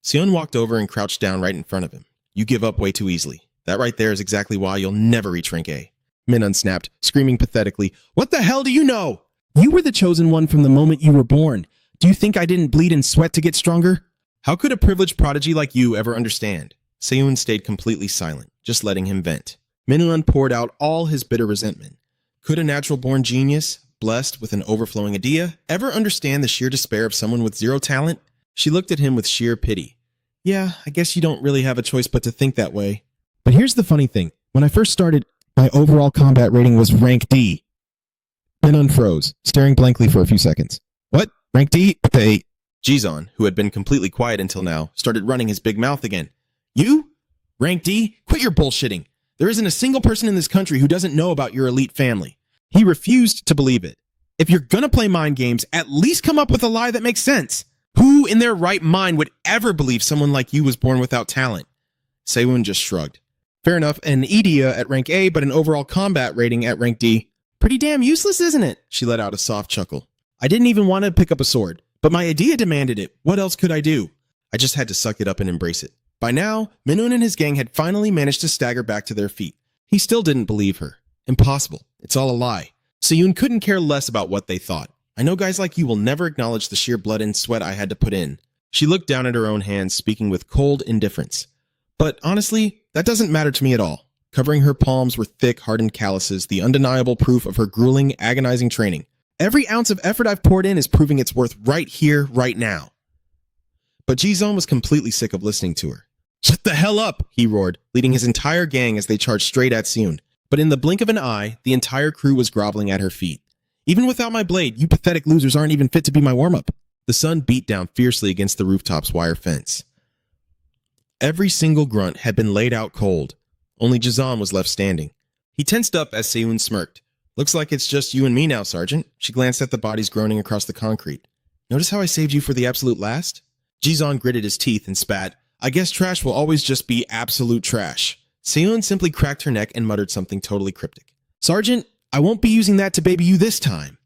Seon walked over and crouched down right in front of him. You give up way too easily. That right there is exactly why you'll never reach rank A. Minun snapped, screaming pathetically, What the hell do you know? You were the chosen one from the moment you were born. Do you think I didn't bleed and sweat to get stronger? How could a privileged prodigy like you ever understand? Seon stayed completely silent, just letting him vent. Minun poured out all his bitter resentment. Could a natural-born genius, blessed with an overflowing idea, ever understand the sheer despair of someone with zero talent? She looked at him with sheer pity. Yeah, I guess you don't really have a choice but to think that way.
But here's the funny thing. When I first started, my overall combat rating was rank D. Minun froze, staring blankly for a few seconds. What? Rank D? They...
Jizon, who had been completely quiet until now, started running his big mouth again. You? Rank D? Quit your bullshitting. There isn't a single person in this country who doesn't know about your elite family. He refused to believe it. If you're gonna play mind games, at least come up with a lie that makes sense. Who in their right mind would ever believe someone like you was born without talent? Sewon just shrugged. Fair enough, an Idia at rank A, but an overall combat rating at rank D. Pretty damn useless, isn't it? She let out a soft chuckle. I didn't even want to pick up a sword, but my idea demanded it. What else could I do? I just had to suck it up and embrace it. By now, Minun and his gang had finally managed to stagger back to their feet. He still didn't believe her. Impossible. It's all a lie. Seon couldn't care less about what they thought. I know guys like you will never acknowledge the sheer blood and sweat I had to put in. She looked down at her own hands, speaking with cold indifference. But honestly, that doesn't matter to me at all. Covering her palms were thick, hardened calluses, the undeniable proof of her grueling, agonizing training. Every ounce of effort I've poured in is proving its worth right here, right now. But Jizon was completely sick of listening to her. Shut the hell up, he roared, leading his entire gang as they charged straight at Seon. But in the blink of an eye, the entire crew was groveling at her feet. Even without my blade, you pathetic losers aren't even fit to be my warm-up. The sun beat down fiercely against the rooftop's wire fence. Every single grunt had been laid out cold. Only Jizon was left standing. He tensed up as Seon smirked. Looks like it's just you and me now, Sergeant. She glanced at the bodies groaning across the concrete. Notice how I saved you for the absolute last? Jizon gritted his teeth and spat. I guess trash will always just be absolute trash. Seon simply cracked her neck and muttered something totally cryptic. Sergeant, I won't be using that to baby you this time.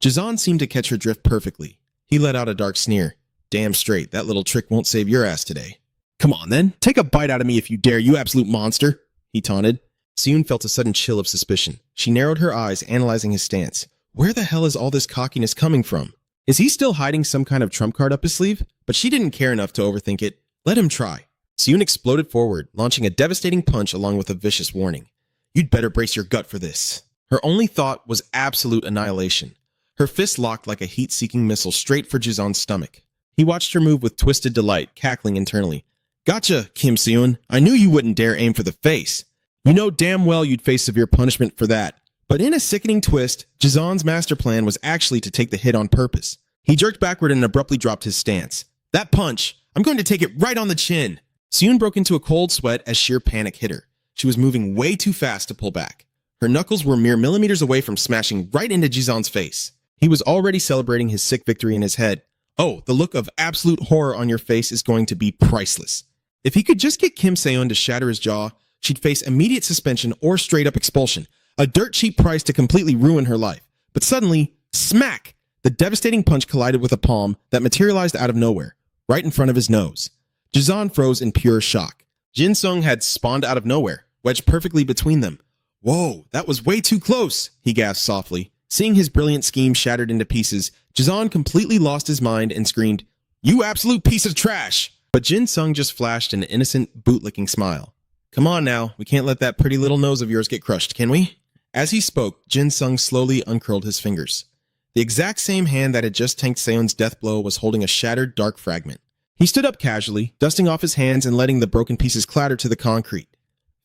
Jizon seemed to catch her drift perfectly. He let out a dark sneer. Damn straight, that little trick won't save your ass today. Come on then, take a bite out of me if you dare, you absolute monster, he taunted. Seon felt a sudden chill of suspicion. She narrowed her eyes, analyzing his stance. Where the hell is all this cockiness coming from? Is he still hiding some kind of trump card up his sleeve? But she didn't care enough to overthink it. Let him try. Seon exploded forward, launching a devastating punch along with a vicious warning. You'd better brace your gut for this. Her only thought was absolute annihilation. Her fist locked like a heat-seeking missile straight for Jizon's stomach. He watched her move with twisted delight, cackling internally. Gotcha, Kim Seon. I knew you wouldn't dare aim for the face. You know damn well you'd face severe punishment for that. But in a sickening twist, Jizon's master plan was actually to take the hit on purpose. He jerked backward and abruptly dropped his stance. That punch! I'm going to take it right on the chin! Seon broke into a cold sweat as sheer panic hit her. She was moving way too fast to pull back. Her knuckles were mere millimeters away from smashing right into Jizon's face. He was already celebrating his sick victory in his head. Oh, the look of absolute horror on your face is going to be priceless. If he could just get Kim Seon to shatter his jaw, she'd face immediate suspension or straight-up expulsion, a dirt-cheap price to completely ruin her life. But suddenly, smack! The devastating punch collided with a palm that materialized out of nowhere, right in front of his nose. Jizon froze in pure shock. Jin Sung had spawned out of nowhere, wedged perfectly between them. Whoa, that was way too close, he gasped softly. Seeing his brilliant scheme shattered into pieces, Jizon completely lost his mind and screamed, You absolute piece of trash! But Jin Sung just flashed an innocent, bootlicking smile. Come on now, we can't let that pretty little nose of yours get crushed, can we? As he spoke, Jin Sung slowly uncurled his fingers. The exact same hand that had just tanked Seon's death blow was holding a shattered dark fragment. He stood up casually, dusting off his hands and letting the broken pieces clatter to the concrete.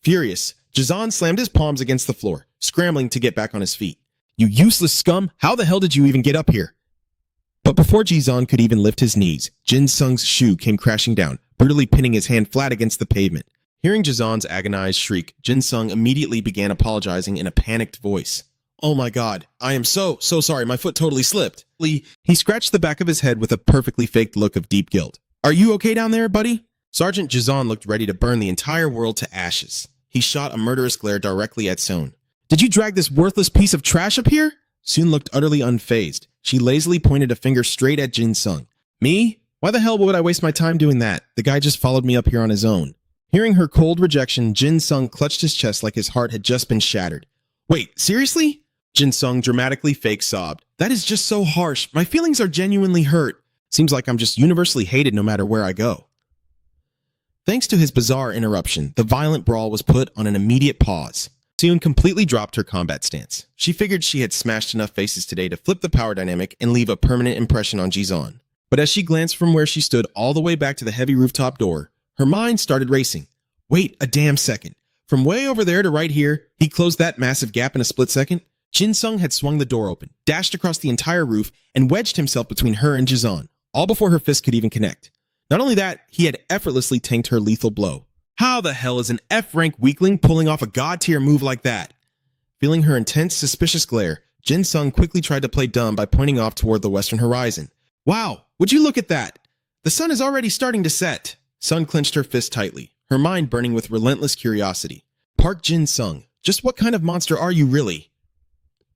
Furious, Jizon slammed his palms against the floor, scrambling to get back on his feet. You useless scum! How the hell did you even get up here? But before Jizon could even lift his knees, Jin Sung's shoe came crashing down, brutally pinning his hand flat against the pavement. Hearing Jizon's agonized shriek, Jin Sung immediately began apologizing in a panicked voice. Oh my god, I am so sorry, my foot totally slipped. He scratched the back of his head with a perfectly faked look of deep guilt. Are you okay down there, buddy? Sergeant Jizan looked ready to burn the entire world to ashes. He shot a murderous glare directly at Soon. Did you drag this worthless piece of trash up here? Soon looked utterly unfazed. She lazily pointed a finger straight at Jin Sung. Me? Why the hell would I waste my time doing that? The guy just followed me up here on his own. Hearing her cold rejection, Jin Sung clutched his chest like his heart had just been shattered. Wait, seriously? Jin Sung dramatically fake sobbed. That is just so harsh. My feelings are genuinely hurt. Seems like I'm just universally hated no matter where I go. Thanks to his bizarre interruption, the violent brawl was put on an immediate pause. Seun completely dropped her combat stance. She figured she had smashed enough faces today to flip the power dynamic and leave a permanent impression on Jizan. But as she glanced from where she stood all the way back to the heavy rooftop door, her mind started racing. Wait a damn second. From way over there to right here, he closed that massive gap in a split second. Jin Sung had swung the door open, dashed across the entire roof, and wedged himself between her and Jizan, all before her fist could even connect. Not only that, he had effortlessly tanked her lethal blow. How the hell is an F-rank weakling pulling off a god-tier move like that? Feeling her intense, suspicious glare, Jin Sung quickly tried to play dumb by pointing off toward the western horizon. Wow, would you look at that? The sun is already starting to set. Sun clenched her fist tightly, her mind burning with relentless curiosity. Park Jin Sung, just what kind of monster are you really?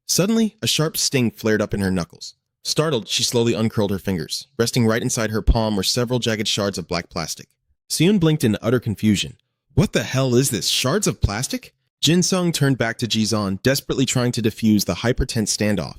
Suddenly, a sharp sting flared up in her knuckles. Startled, she slowly uncurled her fingers. Resting right inside her palm were several jagged shards of black plastic. Seun blinked in utter confusion. What the hell is this? Shards of plastic? Jin Sung turned back to Jizan, desperately trying to defuse the hyper-tense standoff.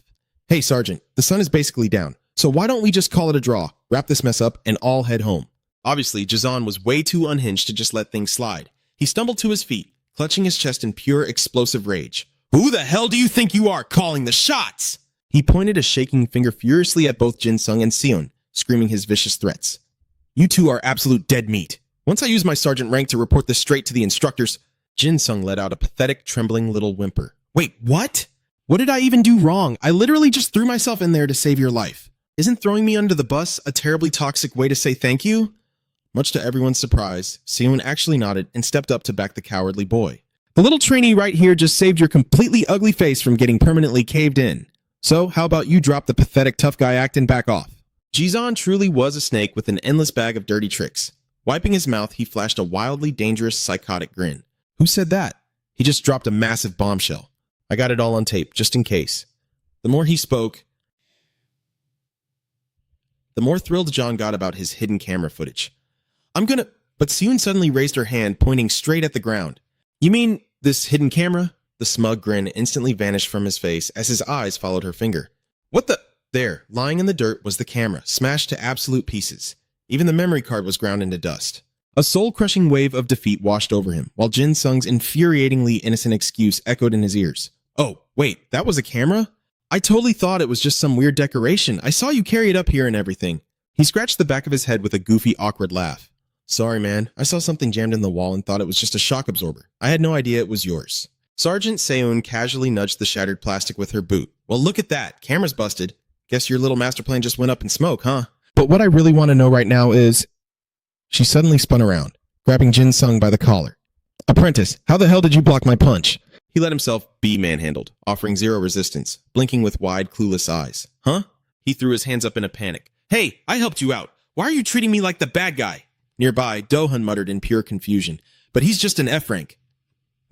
Hey, Sergeant, the sun is basically down, so why don't we just call it a draw, wrap this mess up, and all head home? Obviously, Jizan was way too unhinged to just let things slide. He stumbled to his feet, clutching his chest in pure explosive rage. Who the hell do you think you are calling the shots? He pointed a shaking finger furiously at both Jin Sung and Seun, screaming his vicious threats. You two are absolute dead meat. Once I use my sergeant rank to report this straight to the instructors, Jin Sung let out a pathetic, trembling little whimper. Wait, what? What did I even do wrong? I literally just threw myself in there to save your life. Isn't throwing me under the bus a terribly toxic way to say thank you? Much to everyone's surprise, Seun actually nodded and stepped up to back the cowardly boy. The little trainee right here just saved your completely ugly face from getting permanently caved in. So, how about you drop the pathetic tough guy act and back off? Jizan truly was a snake with an endless bag of dirty tricks. Wiping his mouth, he flashed a wildly dangerous, psychotic grin. Who said that? He just dropped a massive bombshell. I got it all on tape, just in case. The more he spoke, the more thrilled John got about his hidden camera footage. But Seun suddenly raised her hand, pointing straight at the ground. You mean this hidden camera? The smug grin instantly vanished from his face as his eyes followed her finger. What the? There, lying in the dirt, was the camera, smashed to absolute pieces. Even the memory card was ground into dust. A soul-crushing wave of defeat washed over him, while Jin Sung's infuriatingly innocent excuse echoed in his ears. Oh, wait, that was a camera? I totally thought it was just some weird decoration. I saw you carry it up here and everything. He scratched the back of his head with a goofy, awkward laugh. Sorry, man. I saw something jammed in the wall and thought it was just a shock absorber. I had no idea it was yours. Sergeant Seun casually nudged the shattered plastic with her boot. Well, look at that. Camera's busted. Guess your little master plan just went up in smoke, huh? But what I really want to know right now is... She suddenly spun around, grabbing Jin Sung by the collar. Apprentice, how the hell did you block my punch? He let himself be manhandled, offering zero resistance, blinking with wide, clueless eyes. Huh? He threw his hands up in a panic. Hey, I helped you out. Why are you treating me like the bad guy? Nearby, Do-hun muttered in pure confusion. But he's just an F rank.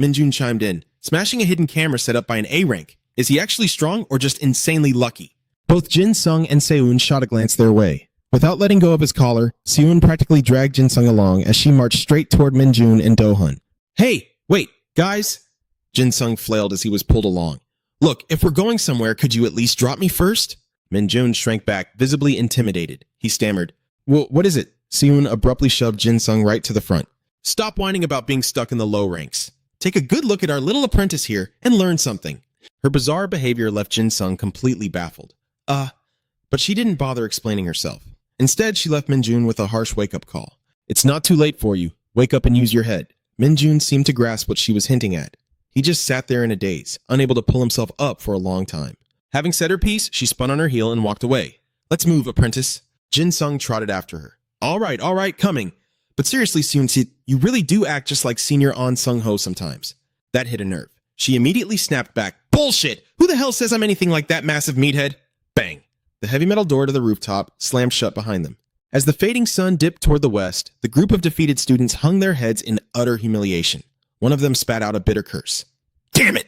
Minjun chimed in, smashing a hidden camera set up by an A rank. Is he actually strong or just insanely lucky? Both Jin Sung and Seun shot a glance their way. Without letting go of his collar, Seun practically dragged Jin Sung along as she marched straight toward Minjun and Do-hun. Hey, wait, guys! Jin Sung flailed as he was pulled along. Look, if we're going somewhere, could you at least drop me first? Minjun shrank back, visibly intimidated. He stammered. Well, what is it? Seun abruptly shoved Jin Sung right to the front. Stop whining about being stuck in the low ranks. Take a good look at our little apprentice here and learn something. Her bizarre behavior left Jin Sung completely baffled. But she didn't bother explaining herself. Instead, she left Minjun with a harsh wake-up call. It's not too late for you. Wake up and use your head. Minjun seemed to grasp what she was hinting at. He just sat there in a daze, unable to pull himself up for a long time. Having said her piece, she spun on her heel and walked away. Let's move, apprentice. Jin Sung trotted after her. All right, coming. But seriously, Seun, you really do act just like Senior An Sung Ho sometimes. That hit a nerve. She immediately snapped back, Bullshit! Who the hell says I'm anything like that, massive meathead? Bang! The heavy metal door to the rooftop slammed shut behind them. As the fading sun dipped toward the west, the group of defeated students hung their heads in utter humiliation. One of them spat out a bitter curse. Damn it!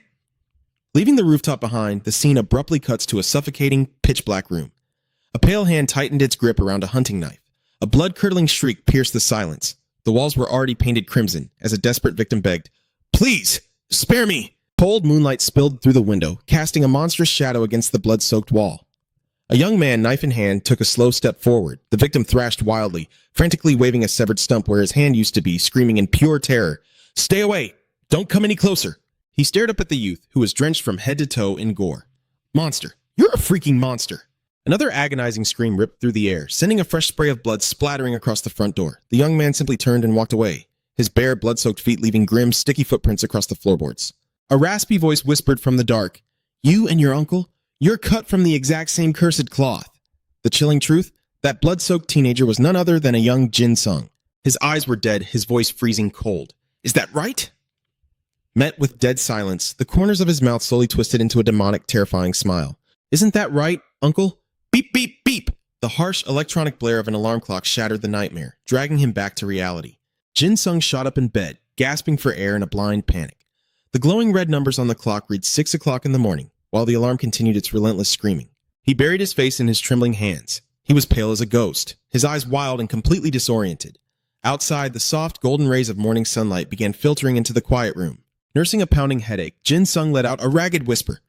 Leaving the rooftop behind, the scene abruptly cuts to a suffocating, pitch-black room. A pale hand tightened its grip around a hunting knife. A blood-curdling shriek pierced the silence. The walls were already painted crimson as a desperate victim begged, "Please, spare me!" Cold moonlight spilled through the window, casting a monstrous shadow against the blood-soaked wall. A young man, knife in hand, took a slow step forward. The victim thrashed wildly, frantically waving a severed stump where his hand used to be, screaming in pure terror, "Stay away! Don't come any closer!" He stared up at the youth, who was drenched from head to toe in gore. "Monster! You're a freaking monster!" Another agonizing scream ripped through the air, sending a fresh spray of blood splattering across the front door. The young man simply turned and walked away, his bare, blood-soaked feet leaving grim, sticky footprints across the floorboards. A raspy voice whispered from the dark, "You and your uncle? You're cut from the exact same cursed cloth." The chilling truth? That blood-soaked teenager was none other than a young Jin Sung. His eyes were dead, his voice freezing cold. "Is that right?" Met with dead silence, the corners of his mouth slowly twisted into a demonic, terrifying smile. "Isn't that right, uncle?" Beep, beep, beep! The harsh electronic blare of an alarm clock shattered the nightmare, dragging him back to reality. Jin Sung shot up in bed, gasping for air in a blind panic. The glowing red numbers on the clock read 6 o'clock in the morning, while the alarm continued its relentless screaming. He buried his face in his trembling hands. He was pale as a ghost, his eyes wild and completely disoriented. Outside, the soft, golden rays of morning sunlight began filtering into the quiet room. Nursing a pounding headache, Jin Sung let out a ragged whisper.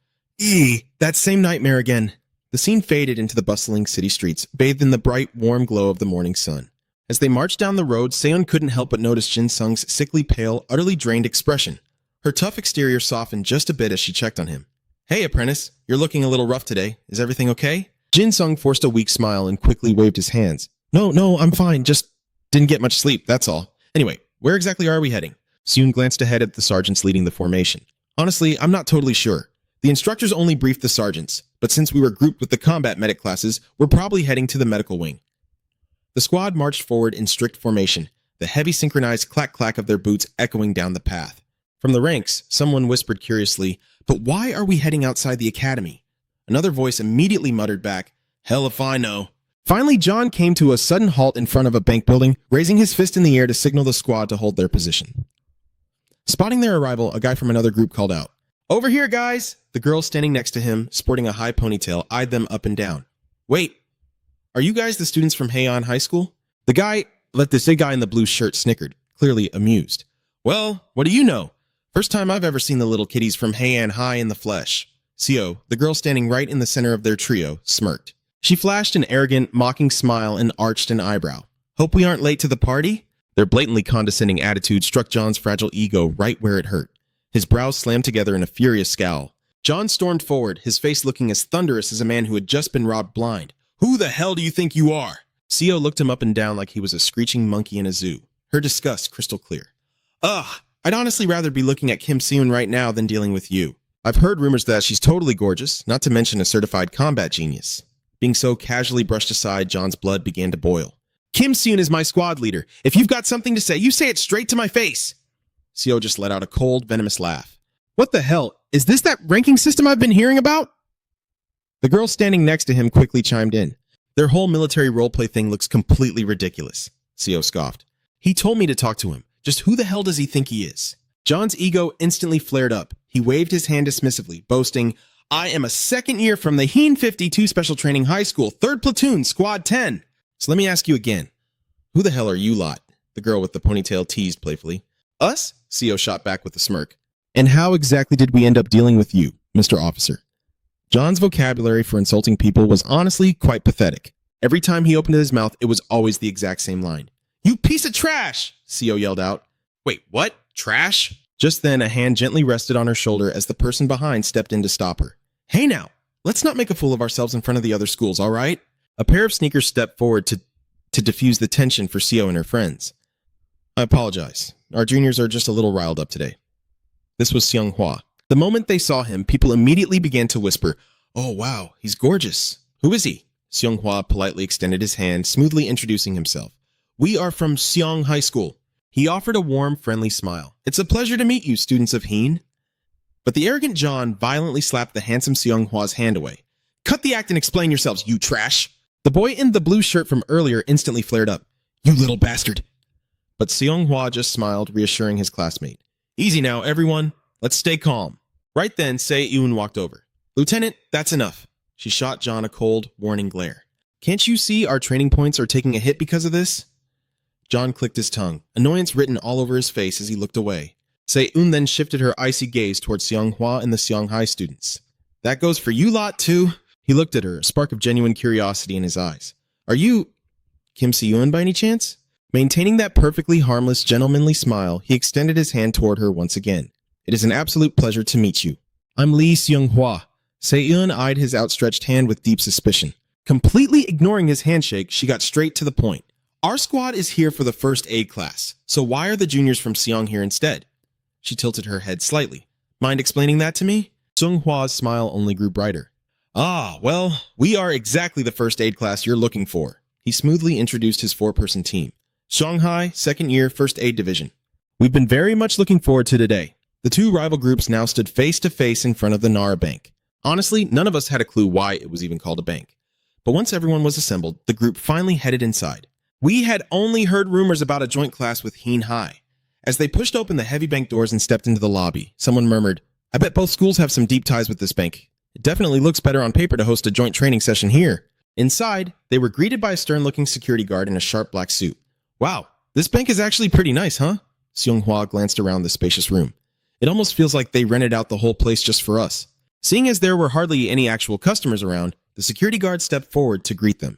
That same nightmare again." The scene faded into the bustling city streets, bathed in the bright, warm glow of the morning sun. As they marched down the road, Seon couldn't help but notice Jin Sung's sickly pale, utterly drained expression. Her tough exterior softened just a bit as she checked on him. "Hey, apprentice, you're looking a little rough today. Is everything okay?" Jin Sung forced a weak smile and quickly waved his hands. No, I'm fine. Just didn't get much sleep, that's all. Anyway, where exactly are we heading?" Seon glanced ahead at the sergeants leading the formation. "Honestly, I'm not totally sure. The instructors only briefed the sergeants, but since we were grouped with the combat medic classes, we're probably heading to the medical wing." The squad marched forward in strict formation, the heavy synchronized clack-clack of their boots echoing down the path. From the ranks, someone whispered curiously, "But why are we heading outside the academy?" Another voice immediately muttered back, "Hell if I know." Finally, John came to a sudden halt in front of a bank building, raising his fist in the air to signal the squad to hold their position. Spotting their arrival, a guy from another group called out, "Over here, guys!" The girl standing next to him, sporting a high ponytail, eyed them up and down. "Wait, are you guys the students from Heian High School?" The guy in the blue shirt snickered, clearly amused. "Well, what do you know? First time I've ever seen the little kiddies from Heian High in the flesh." Seo, the girl standing right in the center of their trio, smirked. She flashed an arrogant, mocking smile and arched an eyebrow. "Hope we aren't late to the party?" Their blatantly condescending attitude struck John's fragile ego right where it hurt. His brows slammed together in a furious scowl. John stormed forward, his face looking as thunderous as a man who had just been robbed blind. "Who the hell do you think you are?" Seo looked him up and down like he was a screeching monkey in a zoo, her disgust crystal clear. "Ugh, I'd honestly rather be looking at Kim Seon right now than dealing with you. I've heard rumors that she's totally gorgeous, not to mention a certified combat genius." Being so casually brushed aside, John's blood began to boil. "Kim Seon is my squad leader. If you've got something to say, you say it straight to my face." Seo just let out a cold, venomous laugh. "What the hell? Is this that ranking system I've been hearing about?" The girl standing next to him quickly chimed in. "Their whole military roleplay thing looks completely ridiculous," Seo scoffed. "He told me to talk to him. Just who the hell does he think he is?" John's ego instantly flared up. He waved his hand dismissively, boasting, "I am a second year from the Heen 52 Special Training High School, 3rd Platoon, Squad 10. So let me ask you again. Who the hell are you lot?" The girl with the ponytail teased playfully. "Us?" Seo shot back with a smirk. "And how exactly did we end up dealing with you, Mr. Officer?" John's vocabulary for insulting people was honestly quite pathetic. Every time he opened his mouth, it was always the exact same line. "You piece of trash!" Seo yelled out. "Wait, what? Trash?" Just then, a hand gently rested on her shoulder as the person behind stepped in to stop her. "Hey now, let's not make a fool of ourselves in front of the other schools, all right?" A pair of sneakers stepped forward to diffuse the tension for Seo and her friends. "I apologize. Our juniors are just a little riled up today." This was Seung Hwa. The moment they saw him, people immediately began to whisper, "Oh wow, he's gorgeous. Who is he?" Seung Hwa politely extended his hand, smoothly introducing himself. "We are from Seong High School." He offered a warm, friendly smile. "It's a pleasure to meet you, students of Heen." But the arrogant John violently slapped the handsome Seonghwa's hand away. Cut the act and explain yourselves, you trash! The boy in the blue shirt from earlier instantly flared up. You little bastard! But Seonghwa just smiled, reassuring his classmate. Easy now, everyone. Let's stay calm. Right then, Se-eun walked over. Lieutenant, that's enough. She shot John a cold, warning glare. Can't you see our training points are taking a hit because of this? John clicked his tongue, annoyance written all over his face as he looked away. Se-eun then shifted her icy gaze towards Seonghwa and the Seonghai students. That goes for you lot, too. He looked at her, a spark of genuine curiosity in his eyes. Are you Kim Se-eun by any chance? Maintaining that perfectly harmless, gentlemanly smile, he extended his hand toward her once again. It is an absolute pleasure to meet you. I'm Lee Seonghwa. Se-eun eyed his outstretched hand with deep suspicion. Completely ignoring his handshake, she got straight to the point. Our squad is here for the first aid class, so why are the juniors from Seong here instead? She tilted her head slightly. Mind explaining that to me? Seonghwa's smile only grew brighter. Ah, well, we are exactly the first aid class you're looking for. He smoothly introduced his four-person team. Shanghai, second year, first aid division. We've been very much looking forward to today. The two rival groups now stood face to face in front of the Nara Bank. Honestly, none of us had a clue why it was even called a bank. But once everyone was assembled, the group finally headed inside. We had only heard rumors about a joint class with Heen High. As they pushed open the heavy bank doors and stepped into the lobby, someone murmured, I bet both schools have some deep ties with this bank. It definitely looks better on paper to host a joint training session here. Inside, they were greeted by a stern-looking security guard in a sharp black suit. Wow, this bank is actually pretty nice, huh? Seonghwa glanced around the spacious room. It almost feels like they rented out the whole place just for us. Seeing as there were hardly any actual customers around, the security guard stepped forward to greet them.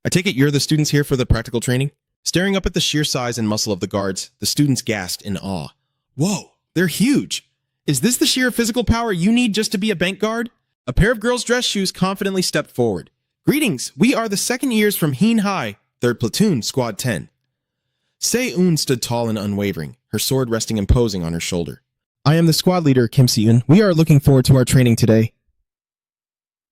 I take it you're the students here for the practical training? Staring up at the sheer size and muscle of the guards, the students gasped in awe. Whoa, they're huge! Is this the sheer physical power you need just to be a bank guard? A pair of girls' dress shoes confidently stepped forward. Greetings, we are the second years from Heen High, 3rd Platoon, Squad 10. Se-eun stood tall and unwavering, her sword resting imposing on her shoulder. I am the squad leader, Kim Se-eun. We are looking forward to our training today.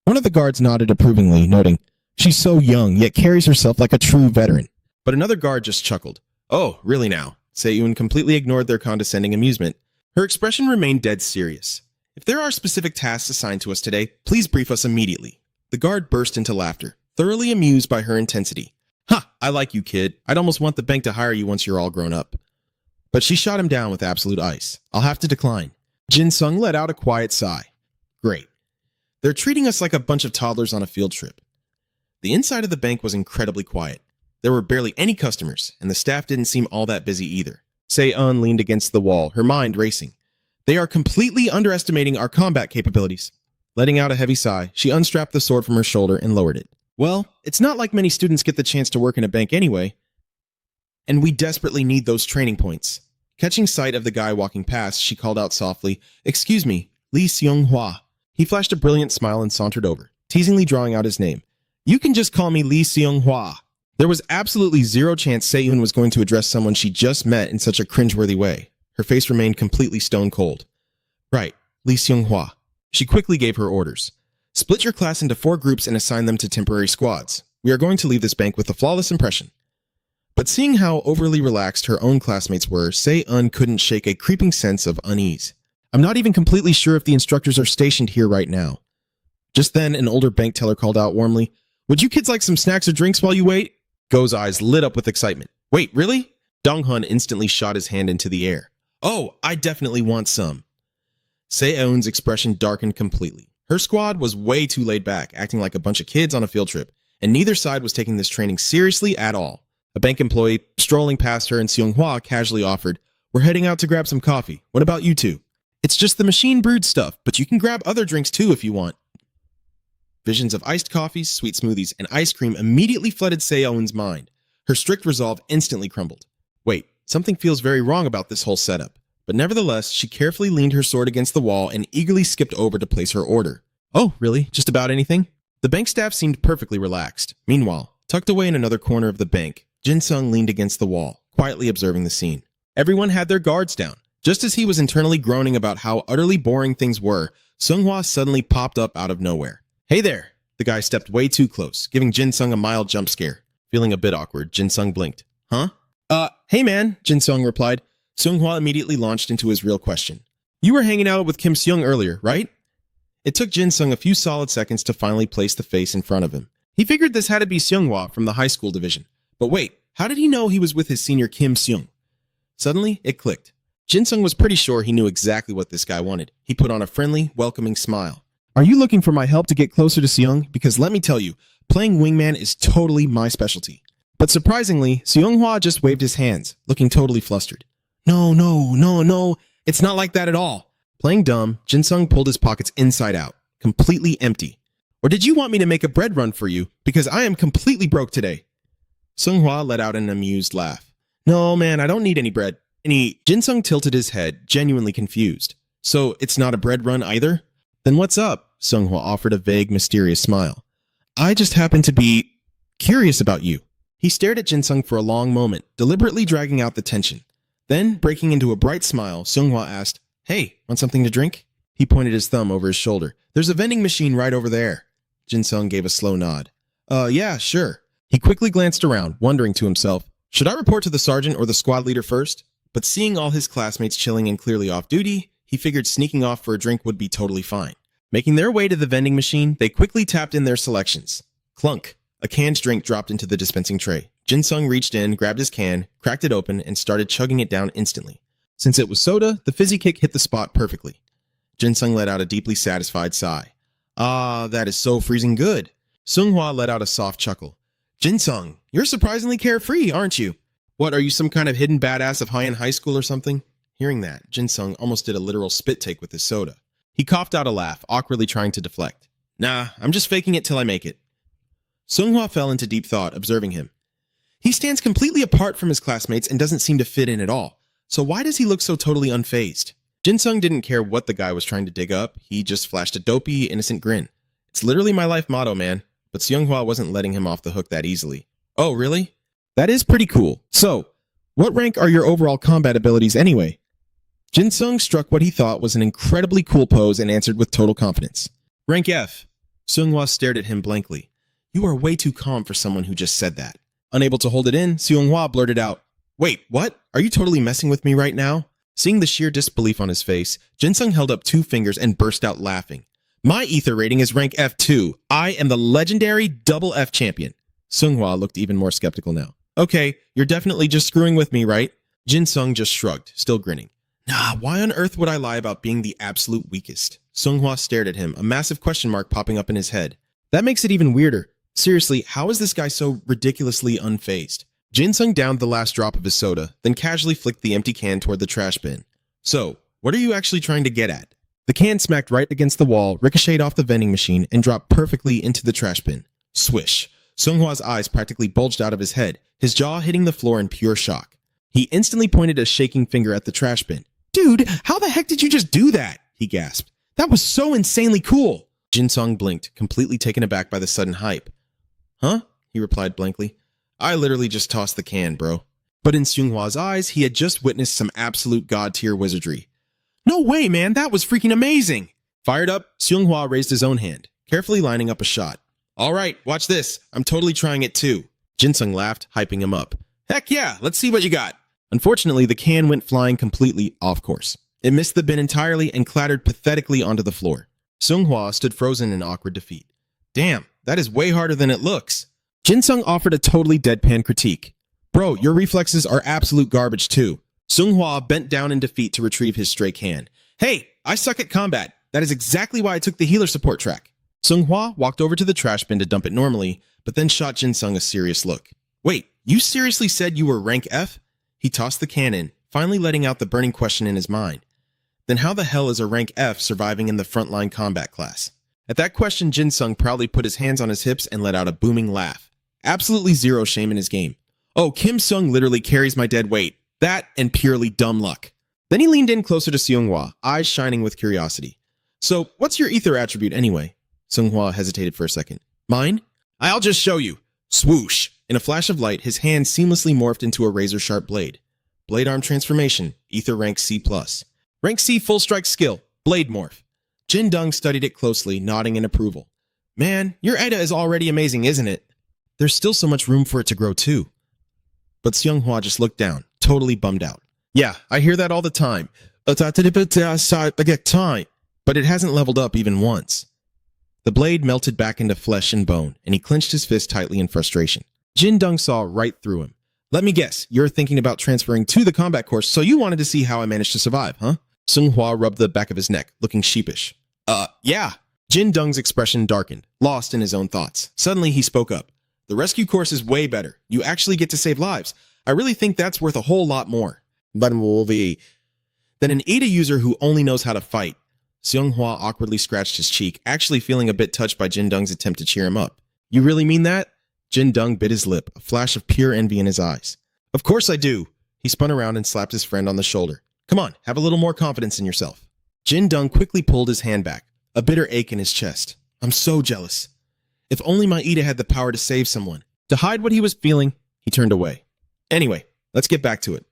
One of the guards nodded approvingly, noting, she's so young, yet carries herself like a true veteran. But another guard just chuckled. Oh, really now? Se-eun completely ignored their condescending amusement. Her expression remained dead serious. If there are specific tasks assigned to us today, please brief us immediately. The guard burst into laughter, thoroughly amused by her intensity. Ha! I like you, kid. I'd almost want the bank to hire you once you're all grown up. But she shot him down with absolute ice. I'll have to decline. Jin Sung let out a quiet sigh. Great. They're treating us like a bunch of toddlers on a field trip. The inside of the bank was incredibly quiet. There were barely any customers, and the staff didn't seem all that busy either. Se-eun leaned against the wall, her mind racing. They are completely underestimating our combat capabilities. Letting out a heavy sigh, she unstrapped the sword from her shoulder and lowered it. Well, it's not like many students get the chance to work in a bank anyway. And we desperately need those training points. Catching sight of the guy walking past, she called out softly, Excuse me, Lee Seonghwa. He flashed a brilliant smile and sauntered over, teasingly drawing out his name. You can just call me Lee Seonghwa. There was absolutely zero chance Se-eun was going to address someone she just met in such a cringeworthy way. Her face remained completely stone cold. Right, Lee Seonghwa. She quickly gave her orders. Split your class into 4 groups and assign them to temporary squads. We are going to leave this bank with a flawless impression. But seeing how overly relaxed her own classmates were, Se-eun couldn't shake a creeping sense of unease. I'm not even completely sure if the instructors are stationed here right now. Just then, an older bank teller called out warmly, Would you kids like some snacks or drinks while you wait? Go's eyes lit up with excitement. Wait, really? Dong-hun instantly shot his hand into the air. Oh, I definitely want some. Se-eun's expression darkened completely. Her squad was way too laid back, acting like a bunch of kids on a field trip, and neither side was taking this training seriously at all. A bank employee, strolling past her and Seonghwa, casually offered, We're heading out to grab some coffee. What about you two? It's just the machine brewed stuff, but you can grab other drinks too if you want. Visions of iced coffees, sweet smoothies, and ice cream immediately flooded Se-eun's mind. Her strict resolve instantly crumbled. Wait, something feels very wrong about this whole setup. But nevertheless, she carefully leaned her sword against the wall and eagerly skipped over to place her order. Oh, really? Just about anything? The bank staff seemed perfectly relaxed. Meanwhile, tucked away in another corner of the bank, Jin Sung leaned against the wall, quietly observing the scene. Everyone had their guards down. Just as he was internally groaning about how utterly boring things were, Seonghwa suddenly popped up out of nowhere. Hey there! The guy stepped way too close, giving Jin Sung a mild jump scare. Feeling a bit awkward, Jin Sung blinked. Huh? Hey man, Jin Sung replied. Seonghwa immediately launched into his real question. You were hanging out with Kim Seung earlier, right? It took Jin Sung a few solid seconds to finally place the face in front of him. He figured this had to be Seunghwa from the high school division. But wait, how did he know he was with his senior Kim Seung? Suddenly, it clicked. Jin Sung was pretty sure he knew exactly what this guy wanted. He put on a friendly, welcoming smile. Are you looking for my help to get closer to Seung? Because let me tell you, playing wingman is totally my specialty. But surprisingly, Seunghwa just waved his hands, looking totally flustered. No, it's not like that at all. Playing dumb, Jin Sung pulled his pockets inside out, completely empty. Or did you want me to make a bread run for you? Because I am completely broke today. Seunghwa let out an amused laugh. No, man, I don't need any bread. Jin Sung tilted his head, genuinely confused. So it's not a bread run either? Then what's up? Seunghwa offered a vague, mysterious smile. I just happen to be curious about you. He stared at Jin Sung for a long moment, deliberately dragging out the tension. Then, breaking into a bright smile, Seunghwa asked, Hey, want something to drink? He pointed his thumb over his shoulder. There's a vending machine right over there. Jin Sung gave a slow nod. Yeah, sure. He quickly glanced around, wondering to himself, should I report to the sergeant or the squad leader first? But seeing all his classmates chilling and clearly off duty, he figured sneaking off for a drink would be totally fine. Making their way to the vending machine, they quickly tapped in their selections. Clunk. A canned drink dropped into the dispensing tray. Jin Sung reached in, grabbed his can, cracked it open, and started chugging it down instantly. Since it was soda, the fizzy kick hit the spot perfectly. Jin Sung let out a deeply satisfied sigh. Ah, that is so freezing good. Seunghwa let out a soft chuckle. Jin Sung, you're surprisingly carefree, aren't you? What, are you some kind of hidden badass of high-end high school or something? Hearing that, Jin Sung almost did a literal spit take with his soda. He coughed out a laugh, awkwardly trying to deflect. Nah, I'm just faking it till I make it. Seunghwa fell into deep thought, observing him. He stands completely apart from his classmates and doesn't seem to fit in at all. So why does he look so totally unfazed? Jin Sung didn't care what the guy was trying to dig up. He just flashed a dopey, innocent grin. It's literally my life motto, man. But Seunghwa wasn't letting him off the hook that easily. Oh, really? That is pretty cool. So, what rank are your overall combat abilities anyway? Jin Sung struck what he thought was an incredibly cool pose and answered with total confidence. Rank F. Seunghwa stared at him blankly. You are way too calm for someone who just said that. Unable to hold it in, Seunghwa blurted out, Wait, what? Are you totally messing with me right now? Seeing the sheer disbelief on his face, Jin Sung held up 2 fingers and burst out laughing. My ether rating is rank F2. I am the legendary double F champion. Seunghwa looked even more skeptical now. Okay, you're definitely just screwing with me, right? Jin Sung just shrugged, still grinning. Nah, why on earth would I lie about being the absolute weakest? Seunghwa stared at him, a massive question mark popping up in his head. That makes it even weirder. Seriously, how is this guy so ridiculously unfazed? Jin Sung downed the last drop of his soda, then casually flicked the empty can toward the trash bin. So, what are you actually trying to get at? The can smacked right against the wall, ricocheted off the vending machine, and dropped perfectly into the trash bin. Swish. Seunghwa's eyes practically bulged out of his head, his jaw hitting the floor in pure shock. He instantly pointed a shaking finger at the trash bin. Dude, how the heck did you just do that? He gasped. That was so insanely cool. Jin Sung blinked, completely taken aback by the sudden hype. Huh? He replied blankly. I literally just tossed the can, bro. But in Seunghwa's eyes, he had just witnessed some absolute god-tier wizardry. No way, man, that was freaking amazing! Fired up, Seunghwa raised his own hand, carefully lining up a shot. All right, watch this. I'm totally trying it too. Jin Sung laughed, hyping him up. Heck yeah, let's see what you got. Unfortunately, the can went flying completely off course. It missed the bin entirely and clattered pathetically onto the floor. Seunghwa stood frozen in awkward defeat. Damn, that is way harder than it looks. Jin Sung offered a totally deadpan critique. Bro, your reflexes are absolute garbage too. Seunghwa bent down in defeat to retrieve his stray can. Hey, I suck at combat. That is exactly why I took the healer support track. Seunghwa walked over to the trash bin to dump it normally, but then shot Jin Sung a serious look. Wait, you seriously said you were rank F? He tossed the can in, finally letting out the burning question in his mind. Then how the hell is a rank F surviving in the frontline combat class? At that question, Jin Sung proudly put his hands on his hips and let out a booming laugh. Absolutely zero shame in his game. Oh, Kim Seung literally carries my dead weight. That and purely dumb luck. Then he leaned in closer to Seunghwa, eyes shining with curiosity. So, what's your ether attribute anyway? Seunghwa hesitated for a second. Mine? I'll just show you. Swoosh! In a flash of light, his hand seamlessly morphed into a razor-sharp blade. Blade arm transformation, ether rank C+. Rank C full strike skill, blade morph. Jin Dung studied it closely, nodding in approval. Man, your ETA is already amazing, isn't it? There's still so much room for it to grow too. But Seunghwa just looked down, totally bummed out. Yeah, I hear that all the time.
Time, but it hasn't leveled up even once. The blade melted back into flesh and bone, and he clenched his fist tightly in frustration. Jin Dong saw right through him. Let me guess, you're thinking about transferring to the combat course, so you wanted to see how I managed to survive, huh? Sung Hua rubbed the back of his neck, looking sheepish. Yeah. Jin Dong's expression darkened, lost in his own thoughts. Suddenly he spoke up. The rescue course is way better. You actually get to save lives. I really think that's worth a whole lot more. Than an Ada user who only knows how to fight. Seung Hua awkwardly scratched his cheek, actually feeling a bit touched by Jin Dong's attempt to cheer him up. You really mean that? Jin Dong bit his lip, a flash of pure envy in his eyes. Of course I do. He spun around and slapped his friend on the shoulder. Come on, have a little more confidence in yourself. Jin Dong quickly pulled his hand back, a bitter ache in his chest. I'm so jealous. If only my Ida had the power to save someone. To hide what he was feeling, he turned away. Anyway, let's get back to it.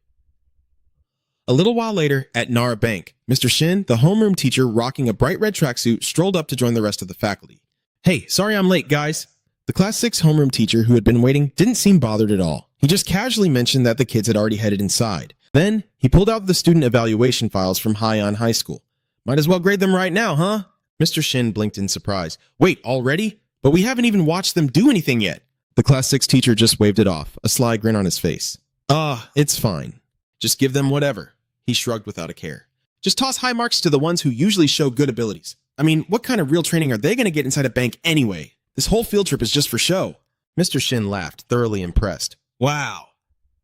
A little while later, at Nara Bank, Mr. Shin, the homeroom teacher rocking a bright red tracksuit, strolled up to join the rest of the faculty. Hey, sorry I'm late, guys. The Class 6 homeroom teacher who had been waiting didn't seem bothered at all. He just casually mentioned that the kids had already headed inside. Then, he pulled out the student evaluation files from Haiyan High School. Might as well grade them right now, huh? Mr. Shin blinked in surprise. Wait, already? But we haven't even watched them do anything yet. The Class 6 teacher just waved it off, a sly grin on his face. It's fine. Just give them whatever. He shrugged without a care. Just toss high marks to the ones who usually show good abilities. I mean, what kind of real training are they going to get inside a bank anyway? This whole field trip is just for show. Mr. Shin laughed, thoroughly impressed. Wow.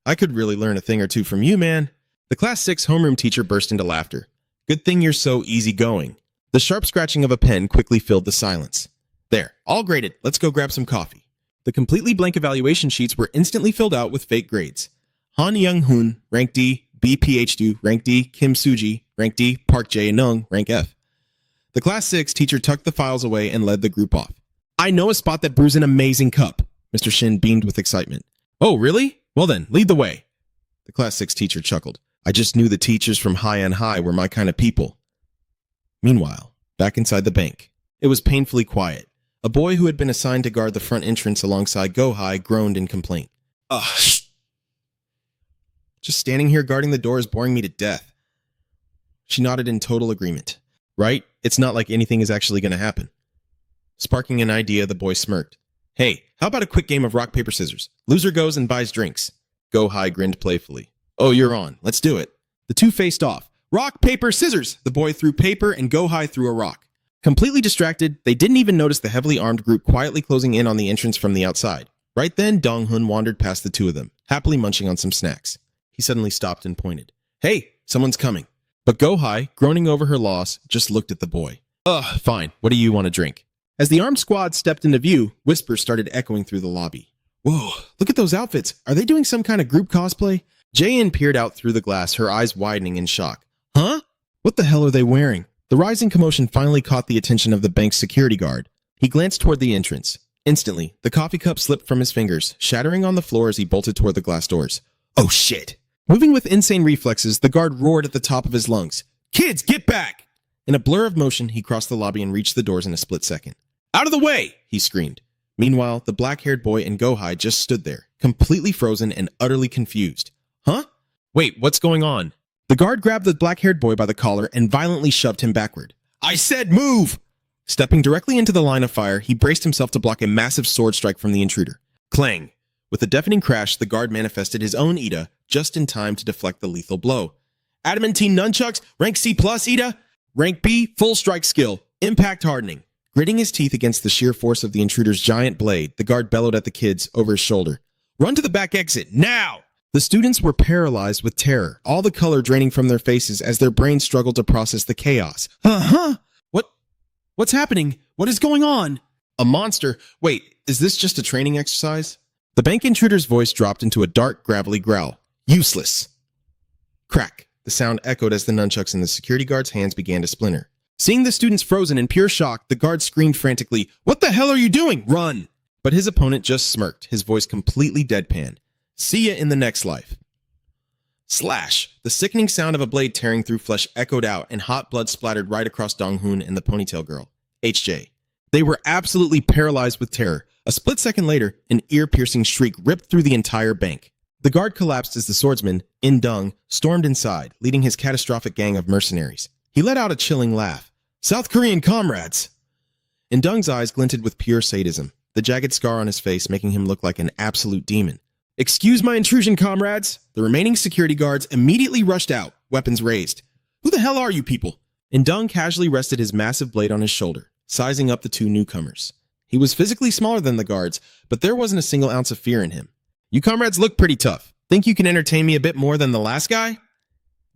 I could really learn a thing or two from you, man. The Class 6 homeroom teacher burst into laughter. Good thing you're so easygoing. The sharp scratching of a pen quickly filled the silence. There, all graded. Let's go grab some coffee. The completely blank evaluation sheets were instantly filled out with fake grades. Han Young-hoon, rank D, B PhD, rank D, Kim Suji, rank D, Park Jae-nung, rank F. The Class 6 teacher tucked the files away and led the group off. I know a spot that brews an amazing cup. Mr. Shin beamed with excitement. Oh, really? Well then, lead the way. The Class 6 teacher chuckled. I just knew the teachers from Haiyan High were my kind of people. Meanwhile, back inside the bank, it was painfully quiet. A boy who had been assigned to guard the front entrance alongside Go-Hai groaned in complaint. Ugh. Just standing here guarding the door is boring me to death. She nodded in total agreement. Right? It's not like anything is actually going to happen. Sparking an idea, the boy smirked. Hey, how about a quick game of rock, paper, scissors? Loser goes and buys drinks. Go-Hai grinned playfully. Oh, you're on. Let's do it. The two faced off. Rock, paper, scissors! The boy threw paper and Go-Hai threw a rock. Completely distracted, they didn't even notice the heavily armed group quietly closing in on the entrance from the outside. Right then, Dong-hun wandered past the two of them, happily munching on some snacks. He suddenly stopped and pointed. Hey, someone's coming. But Go-Hai, groaning over her loss, just looked at the boy. Fine. What do you want to drink? As the armed squad stepped into view, whispers started echoing through the lobby. Whoa, look at those outfits. Are they doing some kind of group cosplay? Jae-in peered out through the glass, her eyes widening in shock. Huh? What the hell are they wearing? The rising commotion finally caught the attention of the bank's security guard. He glanced toward the entrance. Instantly, the coffee cup slipped from his fingers, shattering on the floor as he bolted toward the glass doors. Oh shit! Moving with insane reflexes, the guard roared at the top of his lungs. Kids, get back! In a blur of motion, he crossed the lobby and reached the doors in a split second. Out of the way! He screamed. Meanwhile, the black-haired boy and Go-Hai just stood there, completely frozen and utterly confused. Huh? Wait, what's going on? The guard grabbed the black-haired boy by the collar and violently shoved him backward. I said move! Stepping directly into the line of fire, he braced himself to block a massive sword strike from the intruder. Clang! With a deafening crash, the guard manifested his own Ida, just in time to deflect the lethal blow. Adamantine nunchucks, rank C+, Ida. Rank B, full strike skill, impact hardening. Gritting his teeth against the sheer force of the intruder's giant blade, the guard bellowed at the kids over his shoulder. Run to the back exit, now! The students were paralyzed with terror, all the color draining from their faces as their brains struggled to process the chaos. What's happening? What is going on? A monster? Wait, is this just a training exercise? The bank intruder's voice dropped into a dark, gravelly growl. Useless. Crack. The sound echoed as the nunchucks in the security guard's hands began to splinter. Seeing the students frozen in pure shock, the guard screamed frantically, What the hell are you doing? Run! But his opponent just smirked, his voice completely deadpan. See ya in the next life. Slash! The sickening sound of a blade tearing through flesh echoed out, and hot blood splattered right across Dong-hoon and the ponytail girl. HJ. They were absolutely paralyzed with terror. A split second later, an ear-piercing shriek ripped through the entire bank. The guard collapsed as the swordsman, In-dung stormed inside, leading his catastrophic gang of mercenaries. He let out a chilling laugh. "South Korean comrades!" In-dung's eyes glinted with pure sadism, the jagged scar on his face making him look like an absolute demon. "Excuse my intrusion, comrades!" The remaining security guards immediately rushed out, weapons raised. "Who the hell are you people?" In-dung casually rested his massive blade on his shoulder, sizing up the two newcomers. He was physically smaller than the guards, but there wasn't a single ounce of fear in him. "You comrades look pretty tough. Think you can entertain me a bit more than the last guy?"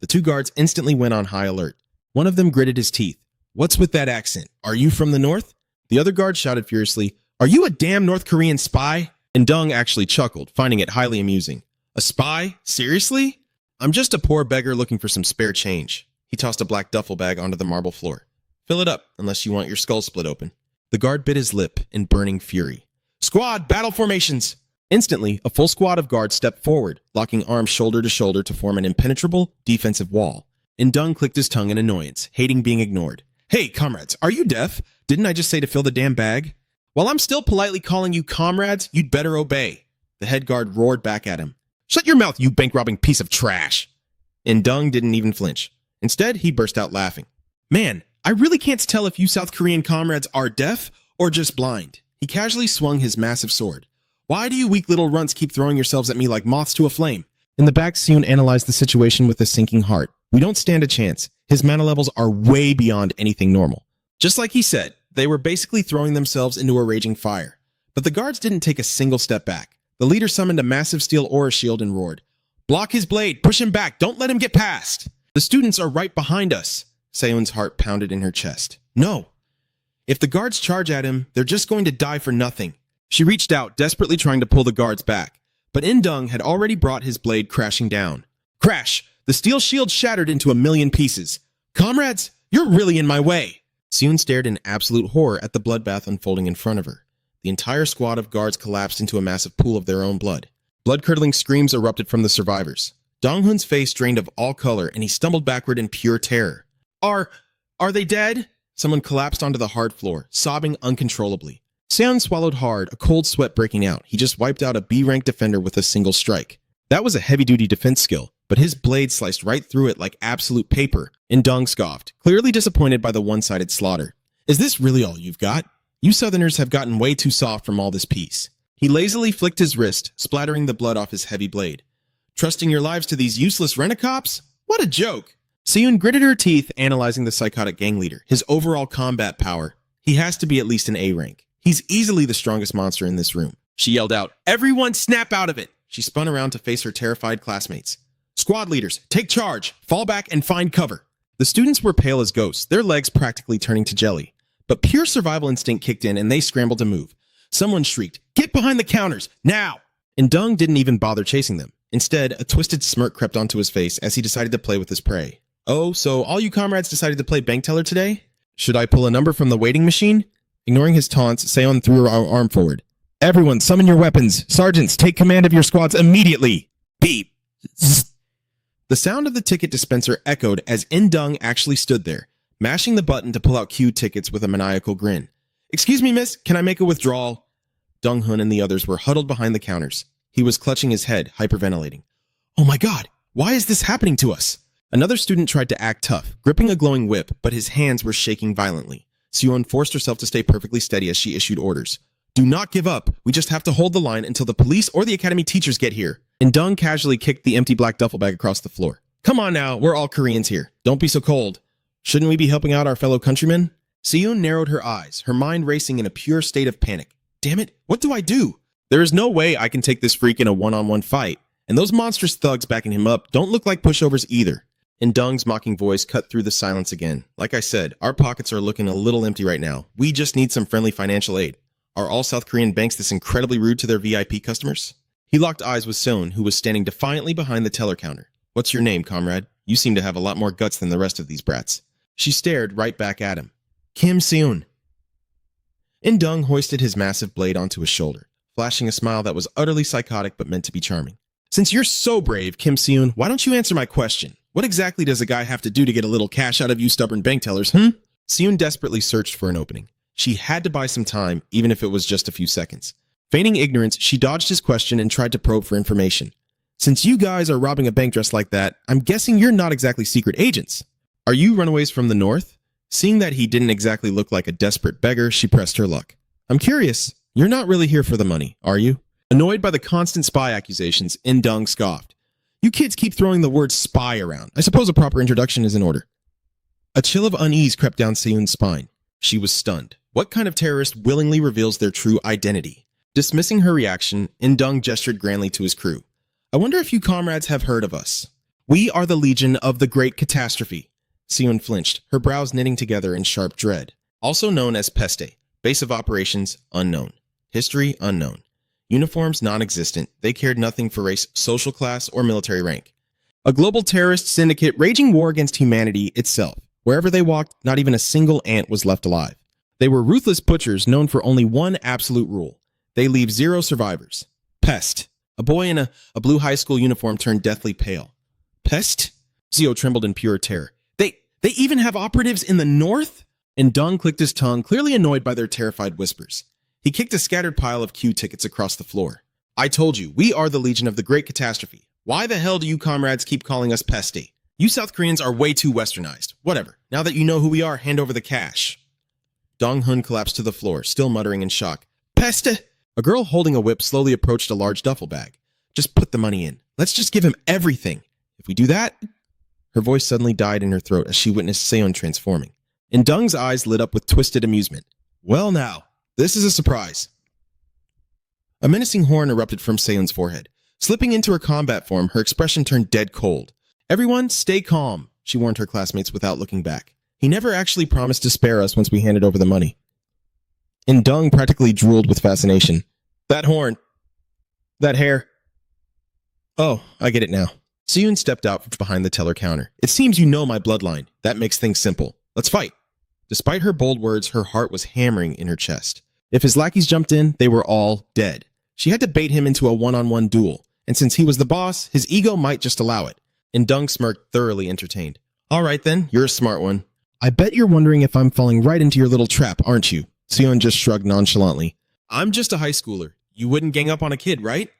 The two guards instantly went on high alert. One of them gritted his teeth. "What's with that accent? Are you from the north?" The other guard shouted furiously, "Are you a damn North Korean spy?" In-dung actually chuckled, finding it highly amusing. "A spy? Seriously? I'm just a poor beggar looking for some spare change." He tossed a black duffel bag onto the marble floor. "Fill it up, unless you want your skull split open." The guard bit his lip in burning fury. "Squad, battle formations!" Instantly, a full squad of guards stepped forward, locking arms shoulder to shoulder to form an impenetrable defensive wall. In-dung clicked his tongue in annoyance, hating being ignored. "Hey, comrades, are you deaf? Didn't I just say to fill the damn bag? While I'm still politely calling you comrades, you'd better obey." The head guard roared back at him. "Shut your mouth, you bank-robbing piece of trash!" In-dung didn't even flinch. Instead, he burst out laughing. "Man, I really can't tell if you South Korean comrades are deaf or just blind." He casually swung his massive sword. "Why do you weak little runts keep throwing yourselves at me like moths to a flame?" In the back, Seun analyzed the situation with a sinking heart. "We don't stand a chance. His mana levels are way beyond anything normal." Just like he said, they were basically throwing themselves into a raging fire. But the guards didn't take a single step back. The leader summoned a massive steel aura shield and roared, "Block his blade! Push him back! Don't let him get past!" "The students are right behind us!" Seon's heart pounded in her chest. "No! If the guards charge at him, they're just going to die for nothing." She reached out, desperately trying to pull the guards back. But In-dung had already brought his blade crashing down. Crash! The steel shield shattered into a million pieces. "Comrades, you're really in my way!" Seun stared in absolute horror at the bloodbath unfolding in front of her. The entire squad of guards collapsed into a massive pool of their own blood. Blood-curdling screams erupted from the survivors. Dong-hun's face drained of all color, and he stumbled backward in pure terror. Are they dead?" Someone collapsed onto the hard floor, sobbing uncontrollably. Seon swallowed hard, a cold sweat breaking out. He just wiped out a B-rank defender with a single strike. That was a heavy-duty defense skill, but his blade sliced right through it like absolute paper. In-dung scoffed, clearly disappointed by the one-sided slaughter. "Is this really all you've got? You Southerners have gotten way too soft from all this peace." He lazily flicked his wrist, splattering the blood off his heavy blade. "Trusting your lives to these useless rent-a-cops? What a joke!" Seun gritted her teeth, analyzing the psychotic gang leader, his overall combat power. He has to be at least an A rank. He's easily the strongest monster in this room. She yelled out, "Everyone snap out of it!" She spun around to face her terrified classmates. "Squad leaders, take charge, fall back and find cover." The students were pale as ghosts, their legs practically turning to jelly. But pure survival instinct kicked in and they scrambled to move. Someone shrieked, "Get behind the counters, now!" In-dung didn't even bother chasing them. Instead, a twisted smirk crept onto his face as he decided to play with his prey. "Oh, so all you comrades decided to play bank teller today? Should I pull a number from the waiting machine?" Ignoring his taunts, Seon threw her arm forward. "Everyone, summon your weapons. Sergeants, take command of your squads immediately." Beep. Zzz. The sound of the ticket dispenser echoed as In-dung actually stood there, mashing the button to pull out queued tickets with a maniacal grin. "Excuse me, miss, can I make a withdrawal?" Dong-hun and the others were huddled behind the counters. He was clutching his head, hyperventilating. "Oh my god, why is this happening to us?" Another student tried to act tough, gripping a glowing whip, but his hands were shaking violently. Seon forced herself to stay perfectly steady as she issued orders. "Do not give up. We just have to hold the line until the police or the academy teachers get here." In-dung casually kicked the empty black duffel bag across the floor. "Come on now, we're all Koreans here. Don't be so cold. Shouldn't we be helping out our fellow countrymen?" Seon narrowed her eyes, her mind racing in a pure state of panic. "Damn it, what do I do? There is no way I can take this freak in a one-on-one fight, and those monstrous thugs backing him up don't look like pushovers either." In-dung's mocking voice cut through the silence again. "Like I said, our pockets are looking a little empty right now. We just need some friendly financial aid. Are all South Korean banks this incredibly rude to their VIP customers?" He locked eyes with Seon, who was standing defiantly behind the teller counter. "What's your name, comrade? You seem to have a lot more guts than the rest of these brats." She stared right back at him. "Kim Seon." In-dung hoisted his massive blade onto his shoulder, flashing a smile that was utterly psychotic but meant to be charming. "Since you're so brave, Kim Seon, why don't you answer my question? What exactly does a guy have to do to get a little cash out of you stubborn bank tellers, Seon desperately searched for an opening. She had to buy some time, even if it was just a few seconds. Feigning ignorance, she dodged his question and tried to probe for information. Since you guys are robbing a bank dressed like that, I'm guessing you're not exactly secret agents. Are you runaways from the north? Seeing that he didn't exactly look like a desperate beggar, she pressed her luck. I'm curious, you're not really here for the money, are you? Annoyed by the constant spy accusations, In-dung scoffed. You kids keep throwing the word spy around. I suppose a proper introduction is in order. A chill of unease crept down Seun's spine. She was stunned. What kind of terrorist willingly reveals their true identity? Dismissing her reaction, In-dung gestured grandly to his crew. I wonder if you comrades have heard of us. We are the Legion of the Great Catastrophe. Seun flinched, her brows knitting together in sharp dread. Also known as Peste. Base of operations, unknown. History, unknown. Uniforms, non-existent. They cared nothing for race, social class, or military rank. A global terrorist syndicate raging war against humanity itself. Wherever they walked, not even a single ant was left alive. They were ruthless butchers known for only one absolute rule. They leave 0 survivors. Pest. A boy in a blue high school uniform turned deathly pale. Pest? Zio trembled in pure terror. They even have operatives in the north? In-dung clicked his tongue, clearly annoyed by their terrified whispers. He kicked a scattered pile of Q tickets across the floor. I told you, we are the Legion of the Great Catastrophe. Why the hell do you comrades keep calling us Peste? You South Koreans are way too westernized. Whatever. Now that you know who we are, hand over the cash. Dong-hun collapsed to the floor, still muttering in shock. Peste! A girl holding a whip slowly approached a large duffel bag. Just put the money in. Let's just give him everything. If we do that... Her voice suddenly died in her throat as she witnessed Seon transforming. In-dung's eyes lit up with twisted amusement. Well now, this is a surprise. A menacing horn erupted from Seon's forehead. Slipping into her combat form, her expression turned dead cold. Everyone, stay calm, she warned her classmates without looking back. He never actually promised to spare us once we handed over the money. In-dung practically drooled with fascination. That horn. That hair. Oh, I get it now. Seun stepped out from behind the teller counter. It seems you know my bloodline. That makes things simple. Let's fight. Despite her bold words, her heart was hammering in her chest. If his lackeys jumped in, they were all dead. She had to bait him into a one-on-one duel, and since he was the boss, his ego might just allow it. In-dung smirked, thoroughly entertained. All right then, you're a smart one. I bet you're wondering if I'm falling right into your little trap, aren't you? Seon just shrugged nonchalantly. I'm just a high schooler. You wouldn't gang up on a kid, right?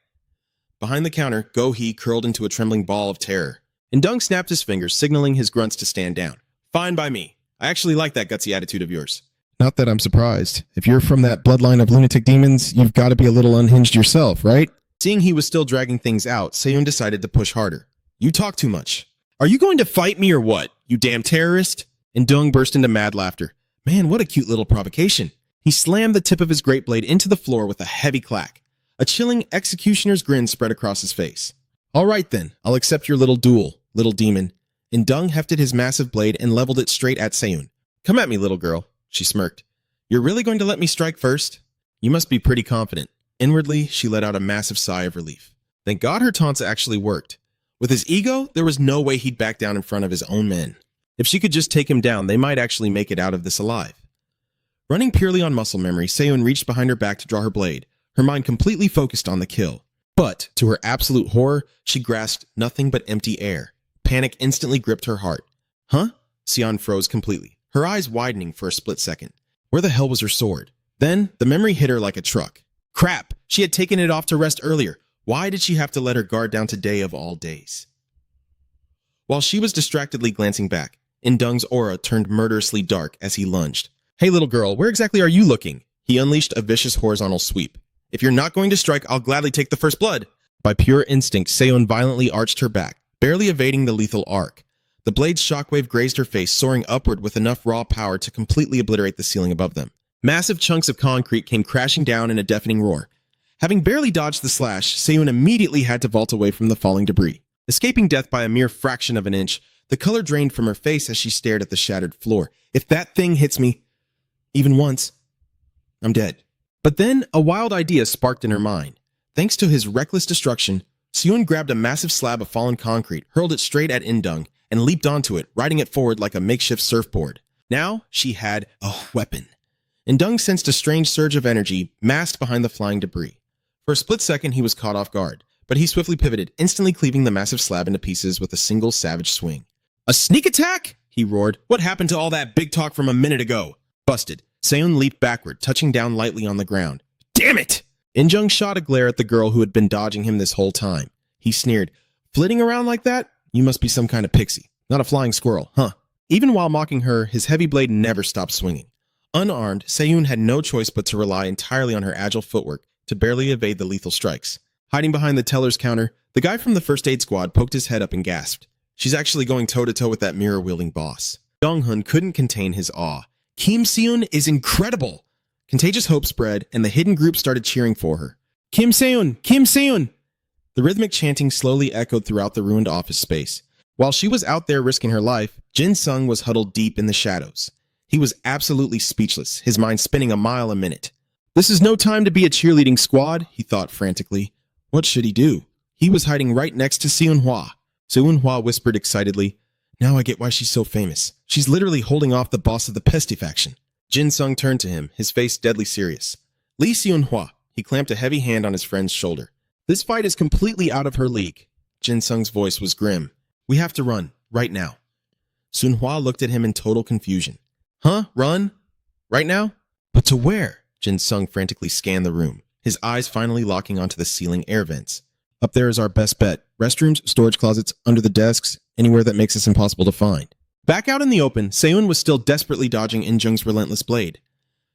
Behind the counter, Go-hee curled into a trembling ball of terror. In-dung snapped his fingers, signaling his grunts to stand down. Fine by me. I actually like that gutsy attitude of yours. Not that I'm surprised. If you're from that bloodline of lunatic demons, you've got to be a little unhinged yourself, right? Seeing he was still dragging things out, Seon decided to push harder. You talk too much. Are you going to fight me or what, you damn terrorist? In-dung burst into mad laughter. Man, what a cute little provocation. He slammed the tip of his great blade into the floor with a heavy clack. A chilling executioner's grin spread across his face. All right then, I'll accept your little duel, little demon. In-dung hefted his massive blade and leveled it straight at Seun. Come at me, little girl, she smirked. You're really going to let me strike first? You must be pretty confident. Inwardly, she let out a massive sigh of relief. Thank God her taunts actually worked. With his ego, there was no way he'd back down in front of his own men. If she could just take him down, they might actually make it out of this alive. Running purely on muscle memory, Seun reached behind her back to draw her blade, her mind completely focused on the kill. But, to her absolute horror, she grasped nothing but empty air. Panic instantly gripped her heart. Huh? Seon froze completely, her eyes widening for a split second. Where the hell was her sword? Then, the memory hit her like a truck. Crap! She had taken it off to rest earlier. Why did she have to let her guard down today of all days? While she was distractedly glancing back, In-dung's aura turned murderously dark as he lunged. Hey little girl, where exactly are you looking? He unleashed a vicious horizontal sweep. If you're not going to strike, I'll gladly take the first blood. By pure instinct, Seon violently arched her back, barely evading the lethal arc. The blade's shockwave grazed her face, soaring upward with enough raw power to completely obliterate the ceiling above them. Massive chunks of concrete came crashing down in a deafening roar. Having barely dodged the slash, Seon immediately had to vault away from the falling debris. Escaping death by a mere fraction of an inch, the color drained from her face as she stared at the shattered floor. If that thing hits me, even once, I'm dead. But then, a wild idea sparked in her mind. Thanks to his reckless destruction, Seon grabbed a massive slab of fallen concrete, hurled it straight at In-dung, and leaped onto it, riding it forward like a makeshift surfboard. Now, she had a weapon. In-dung sensed a strange surge of energy masked behind the flying debris. For a split second, he was caught off guard, but he swiftly pivoted, instantly cleaving the massive slab into pieces with a single savage swing. A sneak attack? He roared. What happened to all that big talk from a minute ago? Busted. Seon leaped backward, touching down lightly on the ground. Damn it! In-dung shot a glare at the girl who had been dodging him this whole time. He sneered. Flitting around like that? You must be some kind of pixie, not a flying squirrel, huh? Even while mocking her, his heavy blade never stopped swinging. Unarmed, Seiyun had no choice but to rely entirely on her agile footwork to barely evade the lethal strikes. Hiding behind the teller's counter, the guy from the first aid squad poked his head up and gasped. She's actually going toe-to-toe with that mirror-wielding boss. Dong-hun couldn't contain his awe. Kim Seiyun is incredible! Contagious hope spread, and the hidden group started cheering for her. Kim Seiyun! Kim Seiyun! The rhythmic chanting slowly echoed throughout the ruined office space. While she was out there risking her life, Jin Sung was huddled deep in the shadows. He was absolutely speechless, his mind spinning a mile a minute. This is no time to be a cheerleading squad, he thought frantically. What should he do? He was hiding right next to Seiyun-hwa. Seiyun-hwa whispered excitedly, Now I get why she's so famous. She's literally holding off the boss of the Pesty faction. Jin Sung turned to him, his face deadly serious. Lee Seiyun-hwa. He clamped a heavy hand on his friend's shoulder. This fight is completely out of her league. Jin Sung's voice was grim. We have to run, right now. Sun-hwa looked at him in total confusion. Huh? Run? Right now? But to where? Jin Sung frantically scanned the room, his eyes finally locking onto the ceiling air vents. Up there is our best bet. Restrooms, storage closets, under the desks, anywhere that makes us impossible to find. Back out in the open, Seiyun was still desperately dodging In-jung's relentless blade.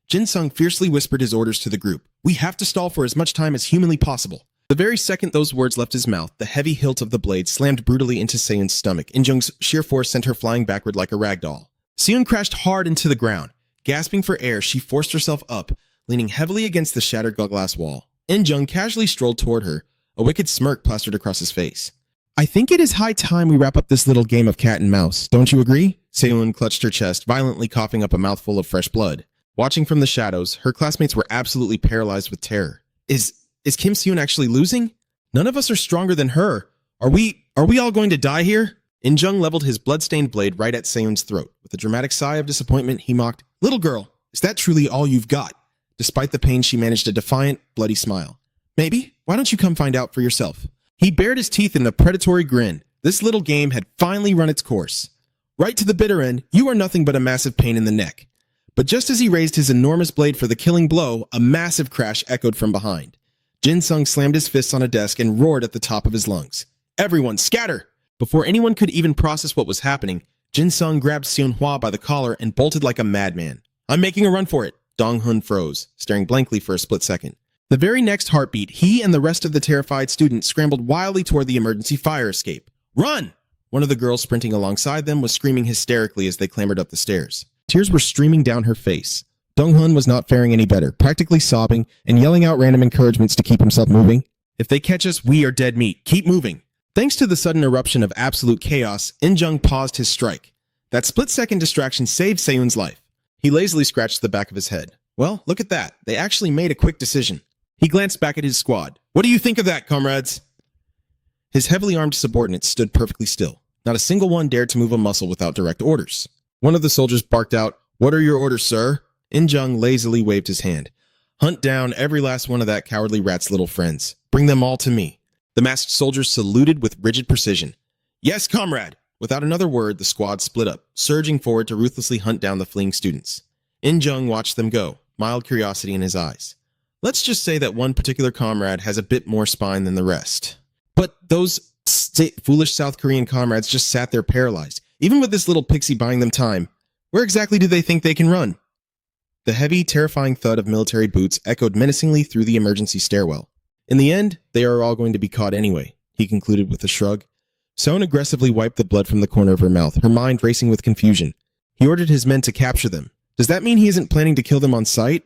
Jin Sung fiercely whispered his orders to the group. We have to stall for as much time as humanly possible. The very second those words left his mouth, the heavy hilt of the blade slammed brutally into Seiyun's stomach. In-jung's sheer force sent her flying backward like a rag doll. Seiyun crashed hard into the ground. Gasping for air, she forced herself up, leaning heavily against the shattered glass wall. In-jung casually strolled toward her, a wicked smirk plastered across his face. I think it is high time we wrap up this little game of cat and mouse. Don't you agree? Seiyun clutched her chest, violently coughing up a mouthful of fresh blood. Watching from the shadows, her classmates were absolutely paralyzed with terror. Is Kim Seiyun actually losing? None of us are stronger than her. Are we all going to die here? In-jung leveled his blood-stained blade right at Seiyun's throat. With a dramatic sigh of disappointment, he mocked, Little girl, is that truly all you've got? Despite the pain, she managed a defiant, bloody smile. Maybe. Why don't you come find out for yourself? He bared his teeth in a predatory grin. This little game had finally run its course. Right to the bitter end, you are nothing but a massive pain in the neck. But just as he raised his enormous blade for the killing blow, a massive crash echoed from behind. Jin Sung slammed his fists on a desk and roared at the top of his lungs. Everyone, scatter! Before anyone could even process what was happening, Jin Sung grabbed Seiyun-hwa by the collar and bolted like a madman. I'm making a run for it. Dong-hun froze, staring blankly for a split second. The very next heartbeat, he and the rest of the terrified students scrambled wildly toward the emergency fire escape. Run! One of the girls sprinting alongside them was screaming hysterically as they clambered up the stairs. Tears were streaming down her face. Dong-hun was not faring any better, practically sobbing and yelling out random encouragements to keep himself moving. If they catch us, we are dead meat. Keep moving. Thanks to the sudden eruption of absolute chaos, In-jung paused his strike. That split-second distraction saved Seiyun's life. He lazily scratched the back of his head. Well, look at that. They actually made a quick decision. He glanced back at his squad. What do you think of that, comrades? His heavily armed subordinates stood perfectly still. Not a single one dared to move a muscle without direct orders. One of the soldiers barked out, What are your orders, sir? In-jung lazily waved his hand. Hunt down every last one of that cowardly rat's little friends. Bring them all to me. The masked soldiers saluted with rigid precision. Yes, comrade! Without another word, the squad split up, surging forward to ruthlessly hunt down the fleeing students. In-jung watched them go, mild curiosity in his eyes. Let's just say that one particular comrade has a bit more spine than the rest. But those foolish South Korean comrades just sat there paralyzed. Even with this little pixie buying them time, where exactly do they think they can run? The heavy, terrifying thud of military boots echoed menacingly through the emergency stairwell. In the end, they are all going to be caught anyway, he concluded with a shrug. Seon aggressively wiped the blood from the corner of her mouth, her mind racing with confusion. He ordered his men to capture them. Does that mean he isn't planning to kill them on sight?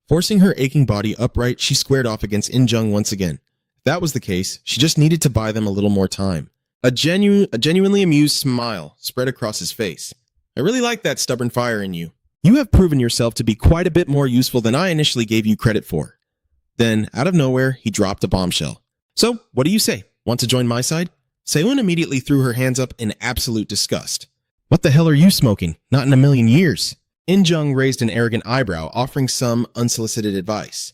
Forcing her aching body upright, she squared off against In-jung once again. If that was the case, she just needed to buy them a little more time. A genuinely amused smile spread across his face. I really like that stubborn fire in you. You have proven yourself to be quite a bit more useful than I initially gave you credit for. Then, out of nowhere, he dropped a bombshell. So, what do you say? Want to join my side? Seiyun immediately threw her hands up in absolute disgust. What the hell are you smoking? Not in a million years. In-jung raised an arrogant eyebrow, offering some unsolicited advice.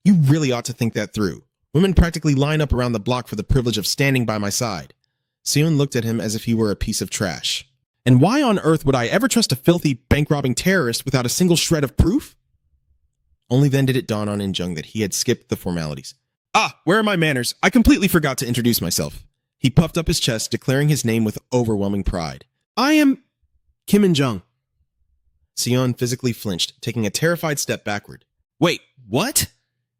You really ought to think that through. Women practically line up around the block for the privilege of standing by my side. Seiyun looked at him as if he were a piece of trash. And why on earth would I ever trust a filthy, bank-robbing terrorist without a single shred of proof? Only then did it dawn on In-jung that he had skipped the formalities. Ah, where are my manners? I completely forgot to introduce myself. He puffed up his chest, declaring his name with overwhelming pride. I am Kim In-jung. Seon physically flinched, taking a terrified step backward. Wait, what?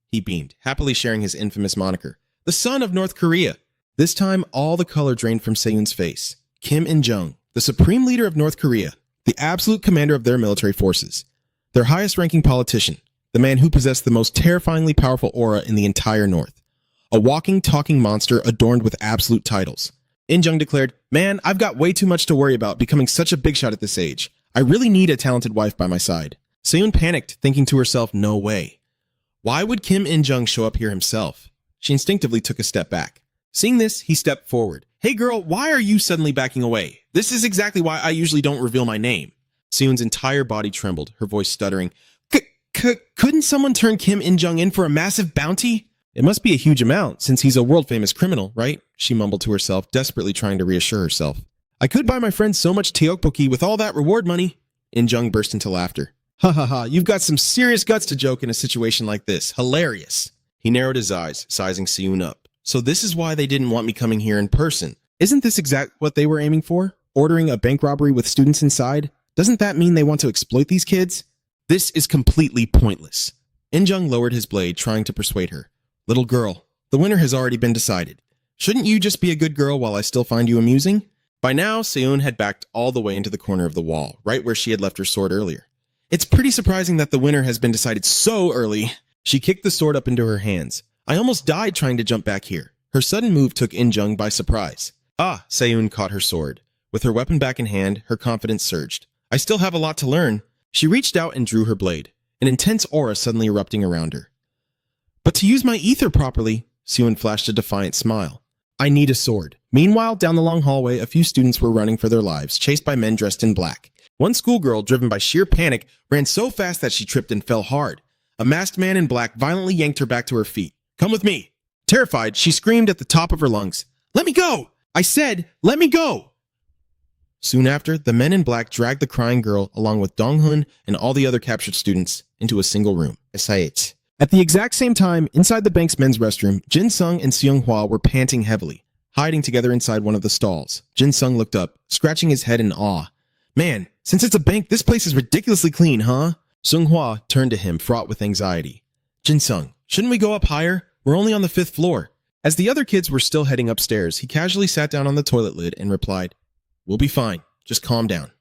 He beamed, happily sharing his infamous moniker. The son of North Korea. This time, all the color drained from Seyoon's face. Kim In-jung, the supreme leader of North Korea, the absolute commander of their military forces, their highest-ranking politician, the man who possessed the most terrifyingly powerful aura in the entire North. A walking, talking monster adorned with absolute titles. In-jung declared, Man, I've got way too much to worry about becoming such a big shot at this age. I really need a talented wife by my side. Seyoon panicked, thinking to herself, no way. Why would Kim In-jung show up here himself? She instinctively took a step back. Seeing this, he stepped forward. Hey girl, why are you suddenly backing away? This is exactly why I usually don't reveal my name. Seyoon's entire body trembled, her voice stuttering. Couldn't someone turn Kim In-jung in for a massive bounty? It must be a huge amount, since he's a world-famous criminal, right? She mumbled to herself, desperately trying to reassure herself. I could buy my friend so much tteokbokki with all that reward money. In-jung burst into laughter. Ha ha ha, you've got some serious guts to joke in a situation like this. Hilarious. He narrowed his eyes, sizing Seyoon up. So this is why they didn't want me coming here in person. Isn't this exactly what they were aiming for? Ordering a bank robbery with students inside? Doesn't that mean they want to exploit these kids? This is completely pointless. In-jung lowered his blade, trying to persuade her. Little girl, the winner has already been decided. Shouldn't you just be a good girl while I still find you amusing? By now, Seyoon had backed all the way into the corner of the wall, right where she had left her sword earlier. It's pretty surprising that the winner has been decided so early. She kicked the sword up into her hands. I almost died trying to jump back here. Her sudden move took In-jung by surprise. Ah, Seyoon caught her sword. With her weapon back in hand, her confidence surged. I still have a lot to learn. She reached out and drew her blade, an intense aura suddenly erupting around her. But to use my ether properly, Seyoon flashed a defiant smile. I need a sword. Meanwhile, down the long hallway, a few students were running for their lives, chased by men dressed in black. One schoolgirl, driven by sheer panic, ran so fast that she tripped and fell hard. A masked man in black violently yanked her back to her feet. Come with me. Terrified, she screamed at the top of her lungs. Let me go! I said, let me go! Soon after, the men in black dragged the crying girl, along with Dong-hun and all the other captured students, into a single room. At the exact same time, inside the bank's men's restroom, Jin-sung and Seung-hwa were panting heavily, hiding together inside one of the stalls. Jin-sung looked up, scratching his head in awe. Man, since it's a bank, this place is ridiculously clean, huh? Seung-hwa turned to him, fraught with anxiety. Jin-sung, shouldn't we go up higher? We're only on the 5th floor. As the other kids were still heading upstairs, he casually sat down on the toilet lid and replied, We'll be fine. Just calm down.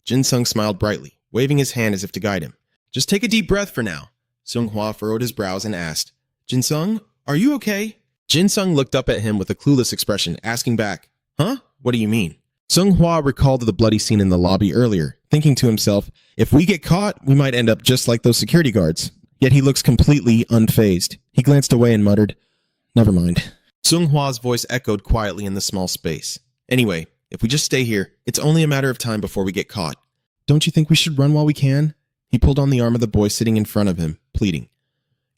Jin-sung smiled brightly, waving his hand as if to guide him. Just take a deep breath for now. Seung-hwa furrowed his brows and asked, Jin-sung, are you okay? Jin-sung looked up at him with a clueless expression, asking back, Huh? What do you mean? Seung-hwa recalled the bloody scene in the lobby earlier, thinking to himself, if we get caught, we might end up just like those security guards. Yet he looks completely unfazed. He glanced away and muttered, Never mind. Seung-hwa's voice echoed quietly in the small space. Anyway, if we just stay here, it's only a matter of time before we get caught. Don't you think we should run while we can? He pulled on the arm of the boy sitting in front of him, pleading.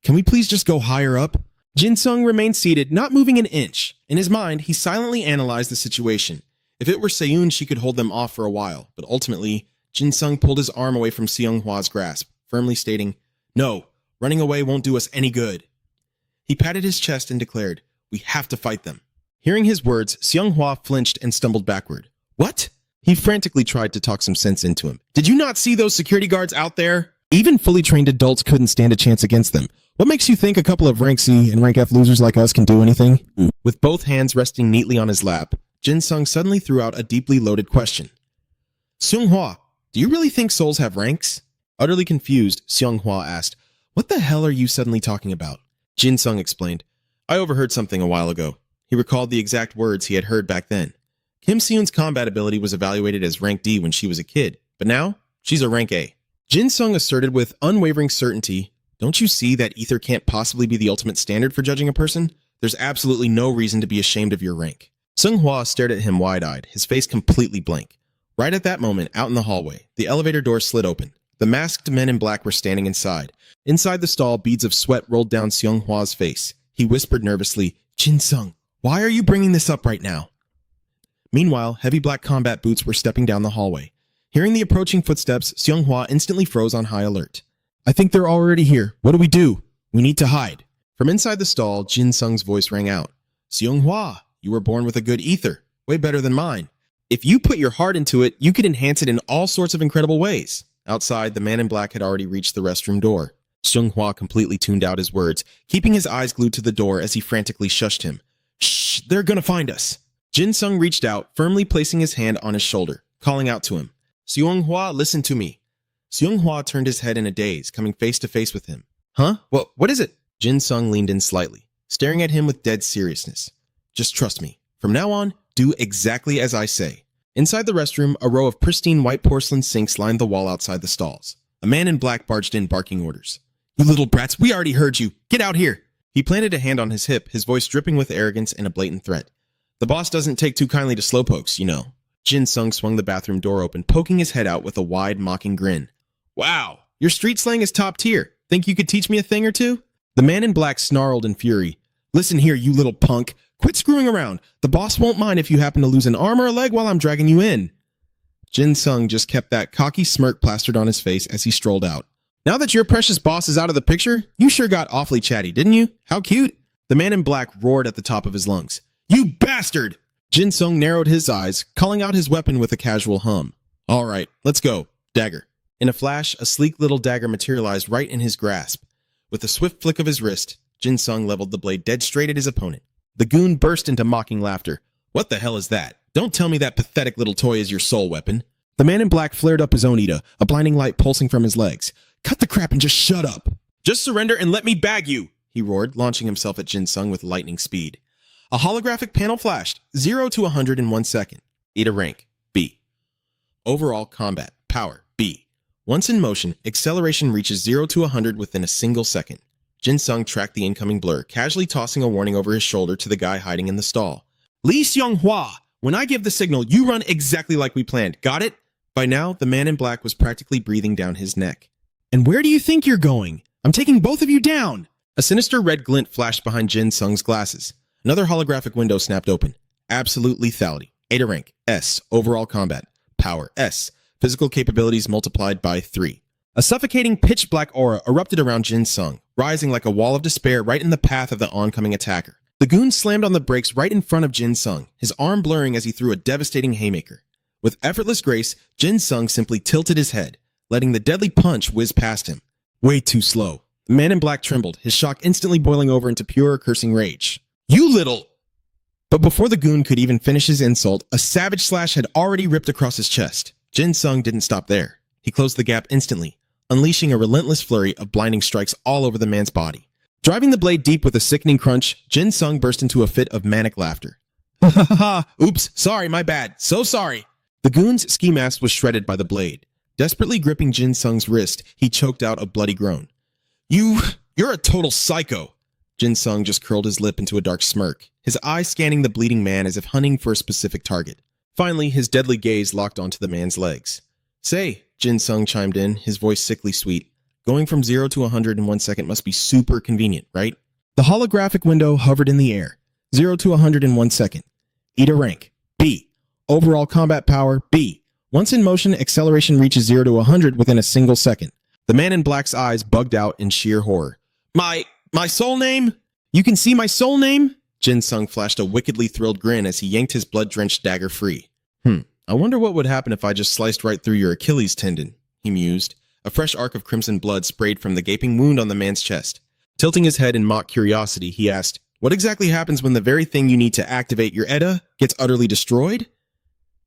Can we please just go higher up? Jin-sung remained seated, not moving an inch. In his mind, he silently analyzed the situation. If it were Seyoon, she could hold them off for a while, but ultimately, Jin-sung pulled his arm away from Seung-hwa's grasp, firmly stating, No, running away won't do us any good. He patted his chest and declared, We have to fight them. Hearing his words, Seung-hwa flinched and stumbled backward. What? He frantically tried to talk some sense into him. Did you not see those security guards out there? Even fully trained adults couldn't stand a chance against them. What makes you think a couple of rank C and rank F losers like us can do anything? With both hands resting neatly on his lap, Jin-sung suddenly threw out a deeply loaded question. Seung-hwa, do you really think souls have ranks? Utterly confused, Seung-hwa asked, What the hell are you suddenly talking about? Jin-sung explained, I overheard something a while ago. He recalled the exact words he had heard back then. Kim Seyoon's combat ability was evaluated as rank D when she was a kid, but now she's a rank A. Jin-sung asserted with unwavering certainty, Don't you see that ether can't possibly be the ultimate standard for judging a person? There's absolutely no reason to be ashamed of your rank. Seung-hwa stared at him wide-eyed, his face completely blank. Right at that moment, out in the hallway, the elevator door slid open. The masked men in black were standing inside. Inside the stall, beads of sweat rolled down Seung-hwa's face. He whispered nervously, Jin-sung, why are you bringing this up right now? Meanwhile, heavy black combat boots were stepping down the hallway. Hearing the approaching footsteps, Seung-hwa instantly froze on high alert. I think they're already here. What do? We need to hide. From inside the stall, Jin Sung's voice rang out. Seonghwa, you were born with a good ether, way better than mine. If you put your heart into it, you could enhance it in all sorts of incredible ways. Outside, the man in black had already reached the restroom door. Seonghwa completely tuned out his words, keeping his eyes glued to the door as he frantically shushed him. Shh, they're gonna find us. Jin Sung reached out, firmly placing his hand on his shoulder, calling out to him. Seonghwa, listen to me. Seonghwa turned his head in a daze, coming face to face with him. Huh? What is it? Jin Sung leaned in slightly, staring at him with dead seriousness. Just trust me. From now on, do exactly as I say. Inside the restroom, a row of pristine white porcelain sinks lined the wall outside the stalls. A man in black barged in, barking orders. You little brats, we already heard you. Get out here. He planted a hand on his hip, his voice dripping with arrogance and a blatant threat. The boss doesn't take too kindly to slowpokes, you know. Jin Sung swung the bathroom door open, poking his head out with a wide, mocking grin. Wow, your street slang is top tier. Think you could teach me a thing or two? The man in black snarled in fury. Listen here, you little punk. Quit screwing around. The boss won't mind if you happen to lose an arm or a leg while I'm dragging you in. Jin Sung just kept that cocky smirk plastered on his face as he strolled out. Now that your precious boss is out of the picture, you sure got awfully chatty, didn't you? How cute. The man in black roared at the top of his lungs. You bastard! Jin Sung narrowed his eyes, calling out his weapon with a casual hum. All right, let's go. Dagger. In a flash, a sleek little dagger materialized right in his grasp. With a swift flick of his wrist, Jin Sung leveled the blade dead straight at his opponent. The goon burst into mocking laughter. What the hell is that? Don't tell me that pathetic little toy is your soul weapon. The man in black flared up his own Ida, a blinding light pulsing from his legs. Cut the crap and just shut up. Just surrender and let me bag you, he roared, launching himself at Jin Sung with lightning speed. A holographic panel flashed, 0 to 100 in 1 second. Ida rank, B. Overall combat, power, B. Once in motion, acceleration reaches 0 to 100 within a single second. Jin Sung tracked the incoming blur, casually tossing a warning over his shoulder to the guy hiding in the stall. Lee Seonghwa, when I give the signal, you run exactly like we planned. Got it? By now, the man in black was practically breathing down his neck. And where do you think you're going? I'm taking both of you down! A sinister red glint flashed behind Jin Sung's glasses. Another holographic window snapped open. Absolute lethality. Ada rank, S. Overall combat. Power, S. Physical capabilities multiplied by 3. A suffocating pitch-black aura erupted around Jin Sung, rising like a wall of despair right in the path of the oncoming attacker. The goon slammed on the brakes right in front of Jin Sung, his arm blurring as he threw a devastating haymaker. With effortless grace, Jin Sung simply tilted his head, letting the deadly punch whiz past him. Way too slow. The man in black trembled, his shock instantly boiling over into pure cursing rage. You little... But before the goon could even finish his insult, a savage slash had already ripped across his chest. Jin Sung didn't stop there. He closed the gap instantly, unleashing a relentless flurry of blinding strikes all over the man's body. Driving the blade deep with a sickening crunch, Jin Sung burst into a fit of manic laughter. Ha ha ha! Oops, sorry, my bad. So sorry. The goon's ski mask was shredded by the blade. Desperately gripping Jin Sung's wrist, he choked out a bloody groan. You're a total psycho. Jin Sung just curled his lip into a dark smirk, his eyes scanning the bleeding man as if hunting for a specific target. Finally, his deadly gaze locked onto the man's legs. Say, Jin Sung chimed in, his voice sickly sweet. Going from 0 to 100 in 1 second must be super convenient, right? The holographic window hovered in the air. 0 to 100 in 1 second. Ida rank, B. Overall combat power, B. Once in motion, acceleration reaches 0 to 100 within a single second. The man in black's eyes bugged out in sheer horror. My soul name? You can see my soul name? Jin Sung flashed a wickedly thrilled grin as he yanked his blood-drenched dagger free. I wonder what would happen if I just sliced right through your Achilles tendon, he mused. A fresh arc of crimson blood sprayed from the gaping wound on the man's chest. Tilting his head in mock curiosity, he asked, what exactly happens when the very thing you need to activate your Edda gets utterly destroyed?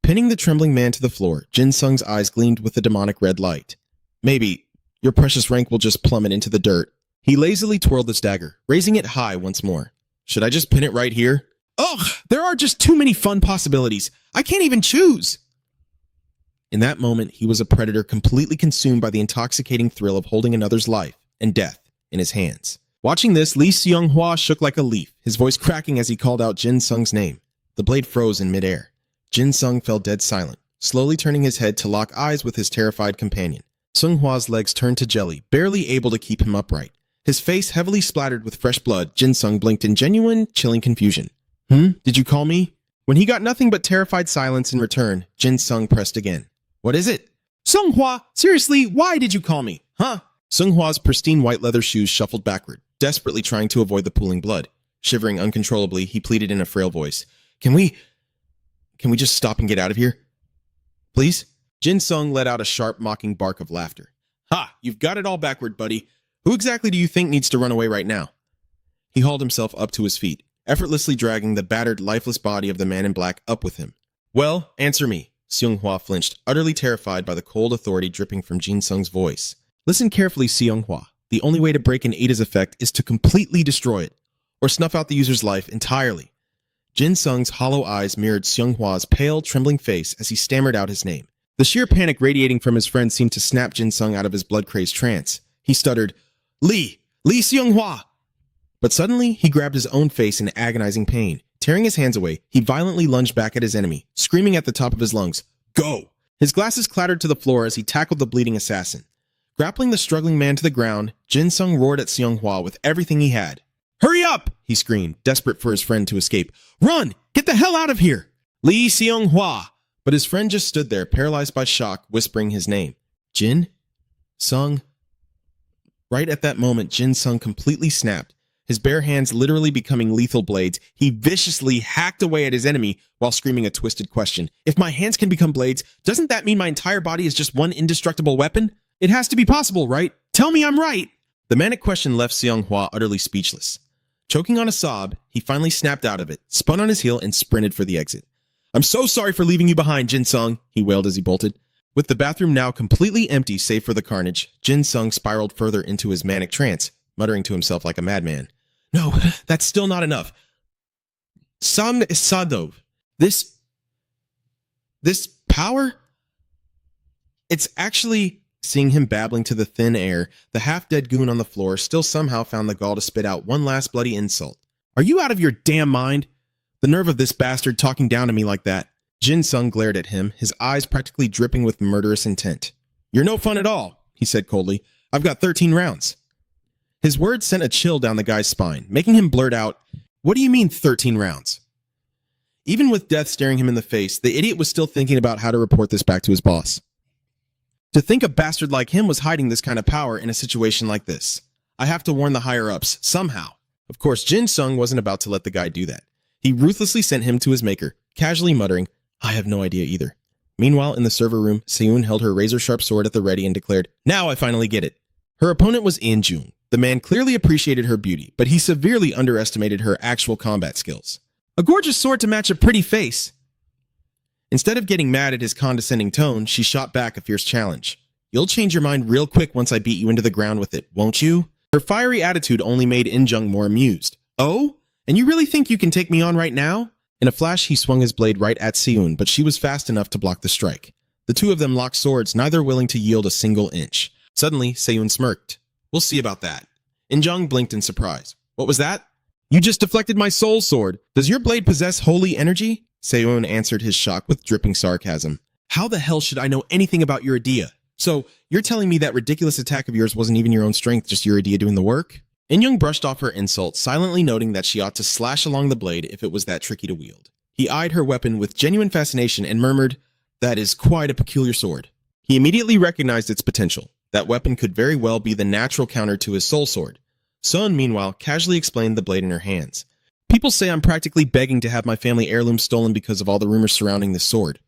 Pinning the trembling man to the floor, Jin Sung's eyes gleamed with a demonic red light. Maybe your precious rank will just plummet into the dirt. He lazily twirled the dagger, raising it high once more. Should I just pin it right here? Ugh, there are just too many fun possibilities. I can't even choose. In that moment, he was a predator completely consumed by the intoxicating thrill of holding another's life and death in his hands. Watching this, Lee Seonghwa shook like a leaf, his voice cracking as he called out Jin Sung's name. The blade froze in midair. Jin Sung fell dead silent, slowly turning his head to lock eyes with his terrified companion. Seonghwa's legs turned to jelly, barely able to keep him upright. His face heavily splattered with fresh blood, Jin Sung blinked in genuine, chilling confusion. Did you call me? When he got nothing but terrified silence in return, Jin Sung pressed again. What is it? Seonghwa, seriously, why did you call me? Huh? Seonghwa's pristine white leather shoes shuffled backward. desperately trying to avoid the pooling blood. Shivering uncontrollably, he pleaded in a frail voice, Can we just stop and get out of here? Please? Jin Sung let out a sharp, mocking bark of laughter. Ha! You've got it all backward, buddy. Who exactly do you think needs to run away right now? He hauled himself up to his feet, effortlessly dragging the battered, lifeless body of the man in black up with him. Well, answer me. Seung-hwa flinched, utterly terrified by the cold authority dripping from Jin Sung's voice. Listen carefully, Seung-hwa. The only way to break an Ada's effect is to completely destroy it, or snuff out the user's life entirely. Jin Sung's hollow eyes mirrored Seung-hwa's pale, trembling face as he stammered out his name. The sheer panic radiating from his friend seemed to snap Jin Sung out of his blood-crazed trance. He stuttered, Lee Seung-hwa! But suddenly, he grabbed his own face in agonizing pain. Tearing his hands away, he violently lunged back at his enemy, screaming at the top of his lungs, Go! His glasses clattered to the floor as he tackled the bleeding assassin. Grappling the struggling man to the ground, Jin Sung roared at Seung-hwa with everything he had. Hurry up! He screamed, desperate for his friend to escape. Run! Get the hell out of here! Lee Seung-hwa! But his friend just stood there, paralyzed by shock, whispering his name. Jin? Sung? Right at that moment, Jin Sung completely snapped. His bare hands literally becoming lethal blades, he viciously hacked away at his enemy while screaming a twisted question. If my hands can become blades, doesn't that mean my entire body is just one indestructible weapon? It has to be possible, right? Tell me I'm right! The manic question left Seung-hwa utterly speechless. Choking on a sob, he finally snapped out of it, spun on his heel, and sprinted for the exit. I'm so sorry for leaving you behind, Jin Sung, he wailed as he bolted. With the bathroom now completely empty save for the carnage, Jin Sung spiraled further into his manic trance, muttering to himself like a madman. No, that's still not enough. Sadov. This power? It's actually... Seeing him babbling to the thin air, the half-dead goon on the floor still somehow found the gall to spit out one last bloody insult. Are you out of your damn mind? The nerve of this bastard talking down to me like that. Jin Sung glared at him, his eyes practically dripping with murderous intent. You're no fun at all, he said coldly. I've got 13 rounds. His words sent a chill down the guy's spine, making him blurt out, What do you mean 13 rounds? Even with death staring him in the face, the idiot was still thinking about how to report this back to his boss. To think a bastard like him was hiding this kind of power in a situation like this. I have to warn the higher-ups, somehow. Of course, Jin Sung wasn't about to let the guy do that. He ruthlessly sent him to his maker, casually muttering, I have no idea either. Meanwhile, in the server room, Seun held her razor-sharp sword at the ready and declared, Now I finally get it. Her opponent was In Jung. The man clearly appreciated her beauty, but he severely underestimated her actual combat skills. A gorgeous sword to match a pretty face. Instead of getting mad at his condescending tone, she shot back a fierce challenge. You'll change your mind real quick once I beat you into the ground with it, won't you? Her fiery attitude only made In Jung more amused. Oh? And you really think you can take me on right now? In a flash, he swung his blade right at Seun, but she was fast enough to block the strike. The two of them locked swords, neither willing to yield a single inch. Suddenly, Seun smirked. We'll see about that. In Jung blinked in surprise. What was that? You just deflected my soul sword. Does your blade possess holy energy? Seun answered his shock with dripping sarcasm. How the hell should I know anything about your idea? So, you're telling me that ridiculous attack of yours wasn't even your own strength, just your idea doing the work? In-young brushed off her insult, silently noting that she ought to slash along the blade if it was that tricky to wield. He eyed her weapon with genuine fascination and murmured, That is quite a peculiar sword. He immediately recognized its potential. That weapon could very well be the natural counter to his soul sword. Sun, meanwhile, casually explained the blade in her hands. People say I'm practically begging to have my family heirloom stolen because of all the rumors surrounding this sword.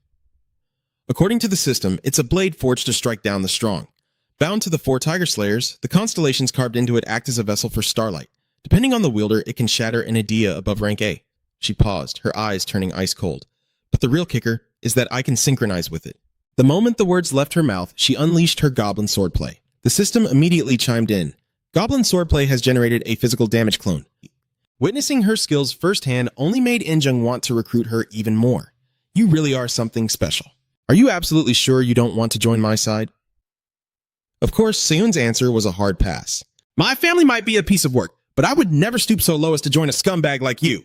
According to the system, it's a blade forged to strike down the strong. Bound to the 4 Tiger Slayers, the constellations carved into it act as a vessel for starlight. Depending on the wielder, it can shatter an idea above rank A. She paused, her eyes turning ice cold. But the real kicker is that I can synchronize with it. The moment the words left her mouth, she unleashed her goblin swordplay. The system immediately chimed in. Goblin swordplay has generated a physical damage clone. Witnessing her skills firsthand only made In Jung want to recruit her even more. You really are something special. Are you absolutely sure you don't want to join my side? Of course, Seun's answer was a hard pass. My family might be a piece of work, but I would never stoop so low as to join a scumbag like you.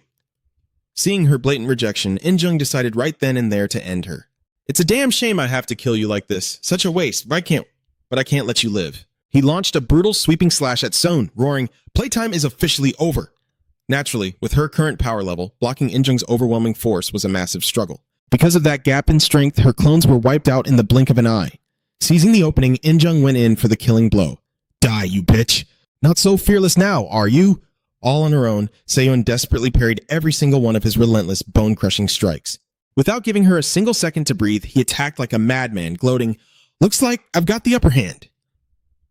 Seeing her blatant rejection, In Jung decided right then and there to end her. It's a damn shame I have to kill you like this. Such a waste, but I can't let you live. He launched a brutal sweeping slash at Seun, roaring, Playtime is officially over. Naturally, with her current power level, blocking In Jung's overwhelming force was a massive struggle. Because of that gap in strength, her clones were wiped out in the blink of an eye. Seizing the opening, In Jung went in for the killing blow. Die, you bitch! Not so fearless now, are you? All on her own, Seyun desperately parried every single one of his relentless, bone-crushing strikes. Without giving her a single second to breathe, he attacked like a madman, gloating, "Looks like I've got the upper hand."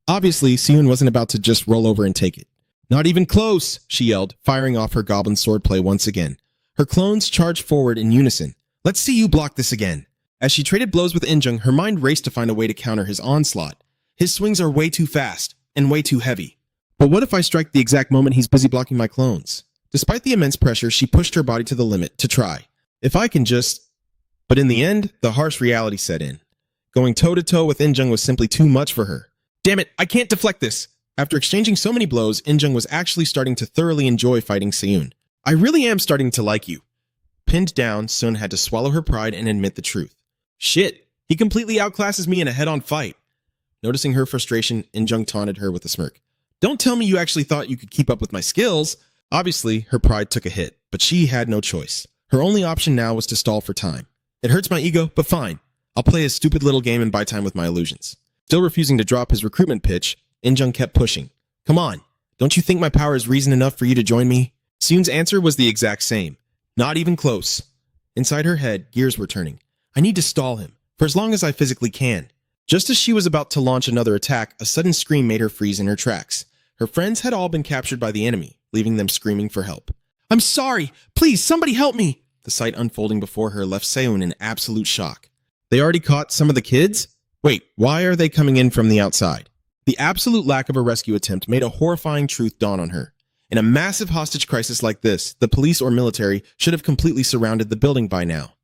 Obviously, Seyun wasn't about to just roll over and take it. "Not even close," she yelled, firing off her goblin swordplay once again. Her clones charged forward in unison. "Let's see you block this again." As she traded blows with Injung, her mind raced to find a way to counter his onslaught. His swings are way too fast and way too heavy. But what if I strike the exact moment he's busy blocking my clones? Despite the immense pressure, she pushed her body to the limit to try. If I can just... But in the end, the harsh reality set in. Going toe-to-toe with Injung was simply too much for her. "Damn it, I can't deflect this!" After exchanging so many blows, Injung was actually starting to thoroughly enjoy fighting Seyun. "I really am starting to like you." Pinned down, Sun had to swallow her pride and admit the truth. "Shit, he completely outclasses me in a head-on fight." Noticing her frustration, Injung taunted her with a smirk. "Don't tell me you actually thought you could keep up with my skills." Obviously, her pride took a hit, but she had no choice. Her only option now was to stall for time. "It hurts my ego, but fine. I'll play a stupid little game and buy time with my illusions." Still refusing to drop his recruitment pitch, Injung kept pushing. "Come on, don't you think my power is reason enough for you to join me?" Seun's answer was the exact same. "Not even close." Inside her head, gears were turning. "I need to stall him, for as long as I physically can." Just as she was about to launch another attack, a sudden scream made her freeze in her tracks. Her friends had all been captured by the enemy, leaving them screaming for help. "I'm sorry! Please, somebody help me!" The sight unfolding before her left Seyun in absolute shock. They already caught some of the kids? Wait, why are they coming in from the outside? The absolute lack of a rescue attempt made a horrifying truth dawn on her. In a massive hostage crisis like this, the police or military should have completely surrounded the building by now.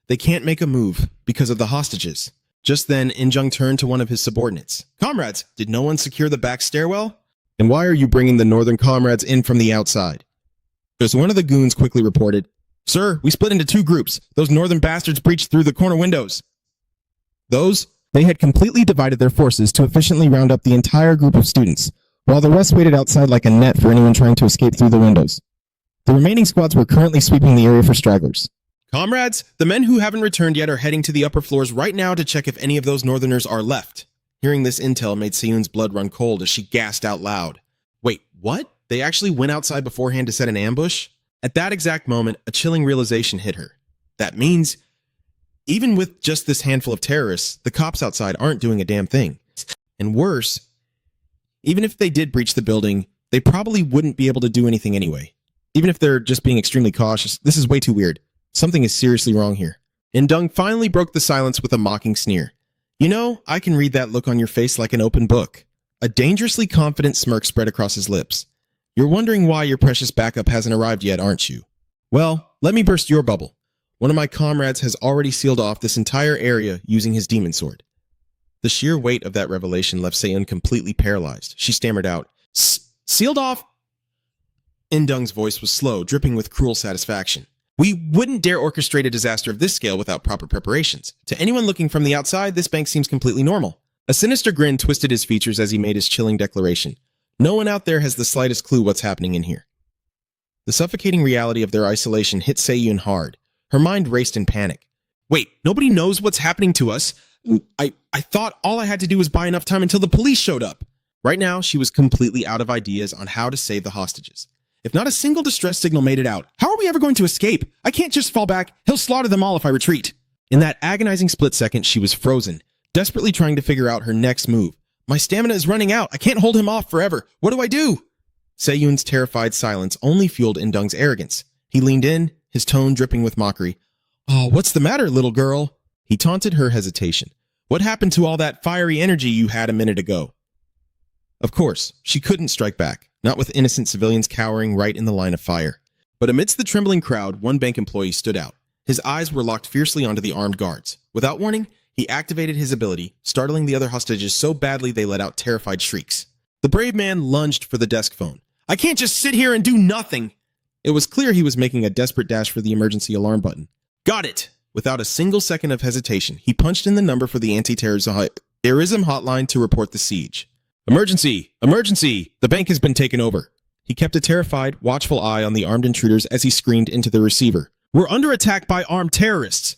They can't make a move because of the hostages. Just then, Injung turned to one of his subordinates. "Comrades, did no one secure the back stairwell? And why are you bringing the northern comrades in from the outside?" As one of the goons quickly reported, "Sir, we split into two groups. Those northern bastards breached through the corner windows." Those? They had completely divided their forces to efficiently round up the entire group of students, while the rest waited outside like a net for anyone trying to escape through the windows. The remaining squads were currently sweeping the area for stragglers. "Comrades, the men who haven't returned yet are heading to the upper floors right now to check if any of those northerners are left." Hearing this intel made Seyun's blood run cold as she gasped out loud. "Wait, what? They actually went outside beforehand to set an ambush?" At that exact moment, a chilling realization hit her. That means, even with just this handful of terrorists, the cops outside aren't doing a damn thing. And worse, even if they did breach the building, they probably wouldn't be able to do anything anyway. Even if they're just being extremely cautious, this is way too weird. Something is seriously wrong here. Indung finally broke the silence with a mocking sneer. "You know, I can read that look on your face like an open book." A dangerously confident smirk spread across his lips. "You're wondering why your precious backup hasn't arrived yet, aren't you? Well, let me burst your bubble. One of my comrades has already sealed off this entire area using his demon sword." The sheer weight of that revelation left Seyun completely paralyzed. She stammered out, "Sealed off?" Indung's voice was slow, dripping with cruel satisfaction. "We wouldn't dare orchestrate a disaster of this scale without proper preparations. To anyone looking from the outside, this bank seems completely normal." A sinister grin twisted his features as he made his chilling declaration. "No one out there has the slightest clue what's happening in here." The suffocating reality of their isolation hit Seyun hard. Her mind raced in panic. "Wait, nobody knows what's happening to us? I thought all I had to do was buy enough time until the police showed up." Right now, she was completely out of ideas on how to save the hostages. If not a single distress signal made it out, how are we ever going to escape? I can't just fall back. He'll slaughter them all if I retreat. In that agonizing split second, she was frozen, desperately trying to figure out her next move. "My stamina is running out. I can't hold him off forever. What do I do?" Seyun's terrified silence only fueled Indung's arrogance. He leaned in, his tone dripping with mockery. "Oh, what's the matter, little girl?" He taunted her hesitation. "What happened to all that fiery energy you had a minute ago?" Of course, she couldn't strike back, not with innocent civilians cowering right in the line of fire. But amidst the trembling crowd, one bank employee stood out. His eyes were locked fiercely onto the armed guards. Without warning, he activated his ability, startling the other hostages so badly they let out terrified shrieks. The brave man lunged for the desk phone. "I can't just sit here and do nothing!" It was clear he was making a desperate dash for the emergency alarm button. "Got it!" Without a single second of hesitation, he punched in the number for the anti-terrorism hotline to report the siege. "Emergency! Emergency! The bank has been taken over." He kept a terrified, watchful eye on the armed intruders as he screamed into the receiver. "We're under attack by armed terrorists!"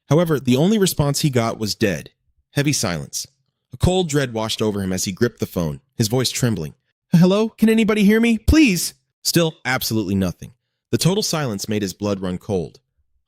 However, the only response he got was dead. Heavy silence. A cold dread washed over him as he gripped the phone, his voice trembling. Hello? Can anybody hear me? Please! Still, absolutely nothing. The total silence made his blood run cold.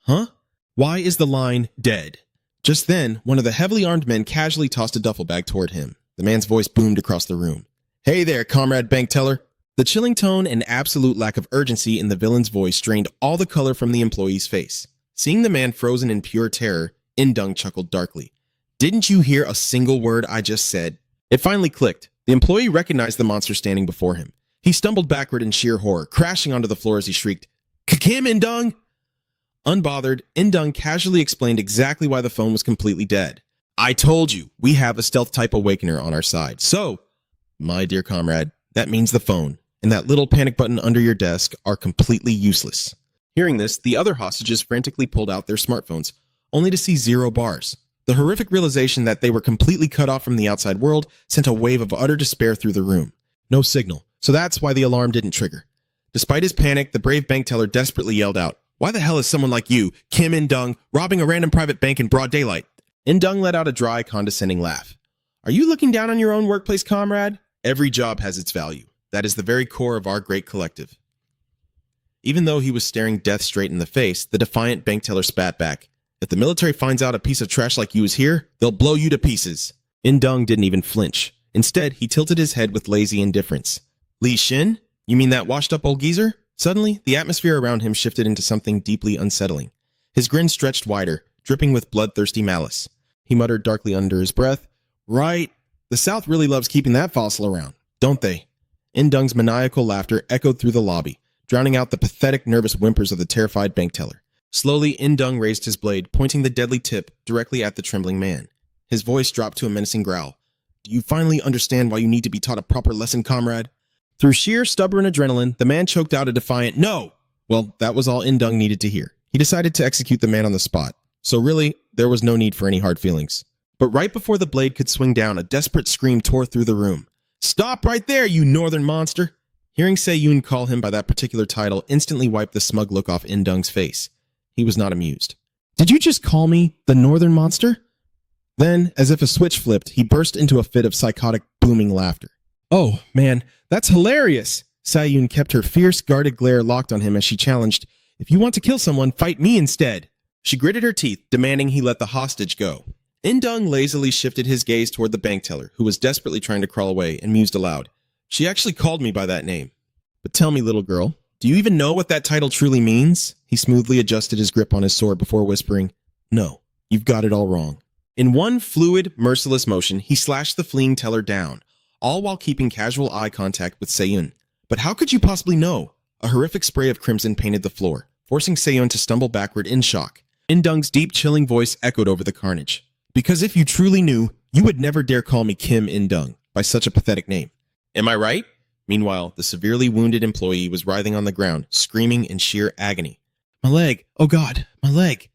Huh? Why is the line dead? Just then, one of the heavily armed men casually tossed a duffel bag toward him. The man's voice boomed across the room. Hey there, comrade bank teller. The chilling tone and absolute lack of urgency in the villain's voice drained all the color from the employee's face. Seeing the man frozen in pure terror, Indung chuckled darkly. Didn't you hear a single word I just said? It finally clicked. The employee recognized the monster standing before him. He stumbled backward in sheer horror, crashing onto the floor as he shrieked, "Kim Indung!" Unbothered, Indung casually explained exactly why the phone was completely dead. I told you, we have a stealth-type awakener on our side. So, my dear comrade, that means the phone and that little panic button under your desk are completely useless. Hearing this, the other hostages frantically pulled out their smartphones, only to see 0 bars. The horrific realization that they were completely cut off from the outside world sent a wave of utter despair through the room. No signal, so that's why the alarm didn't trigger. Despite his panic, the brave bank teller desperately yelled out, "Why the hell is someone like you, Kim Indung, robbing a random private bank in broad daylight?" Indung let out a dry, condescending laugh. Are you looking down on your own workplace, comrade? Every job has its value. That is the very core of our great collective. Even though he was staring death straight in the face, the defiant bank teller spat back. If the military finds out a piece of trash like you is here, they'll blow you to pieces. Indung didn't even flinch. Instead, he tilted his head with lazy indifference. Li Shin? You mean that washed-up old geezer? Suddenly, the atmosphere around him shifted into something deeply unsettling. His grin stretched wider, dripping with bloodthirsty malice. He muttered darkly under his breath, "Right. The South really loves keeping that fossil around, don't they?" Indung's maniacal laughter echoed through the lobby, drowning out the pathetic, nervous whimpers of the terrified bank teller. Slowly, Indung raised his blade, pointing the deadly tip directly at the trembling man. His voice dropped to a menacing growl. Do you finally understand why you need to be taught a proper lesson, comrade? Through sheer stubborn adrenaline, the man choked out a defiant no. Well, that was all Indung needed to hear. He decided to execute the man on the spot. So really, there was no need for any hard feelings. But right before the blade could swing down, a desperate scream tore through the room. Stop right there, you northern monster! Hearing Se-Yoon call him by that particular title instantly wiped the smug look off Indung's face. He was not amused. Did you just call me the northern monster? Then, as if a switch flipped, he burst into a fit of psychotic, booming laughter. Oh, man, that's hilarious! Se-Yoon kept her fierce, guarded glare locked on him as she challenged, If you want to kill someone, fight me instead! She gritted her teeth, demanding he let the hostage go. Indung lazily shifted his gaze toward the bank teller, who was desperately trying to crawl away, and mused aloud. She actually called me by that name. But tell me, little girl, do you even know what that title truly means? He smoothly adjusted his grip on his sword before whispering, No, you've got it all wrong. In one fluid, merciless motion, he slashed the fleeing teller down, all while keeping casual eye contact with Se-Yoon. But how could you possibly know? A horrific spray of crimson painted the floor, forcing Se-Yoon to stumble backward in shock. Indung's deep, chilling voice echoed over the carnage. Because if you truly knew, you would never dare call me Kim Indung by such a pathetic name. Am I right? Meanwhile, the severely wounded employee was writhing on the ground, screaming in sheer agony. My leg! Oh God, my leg!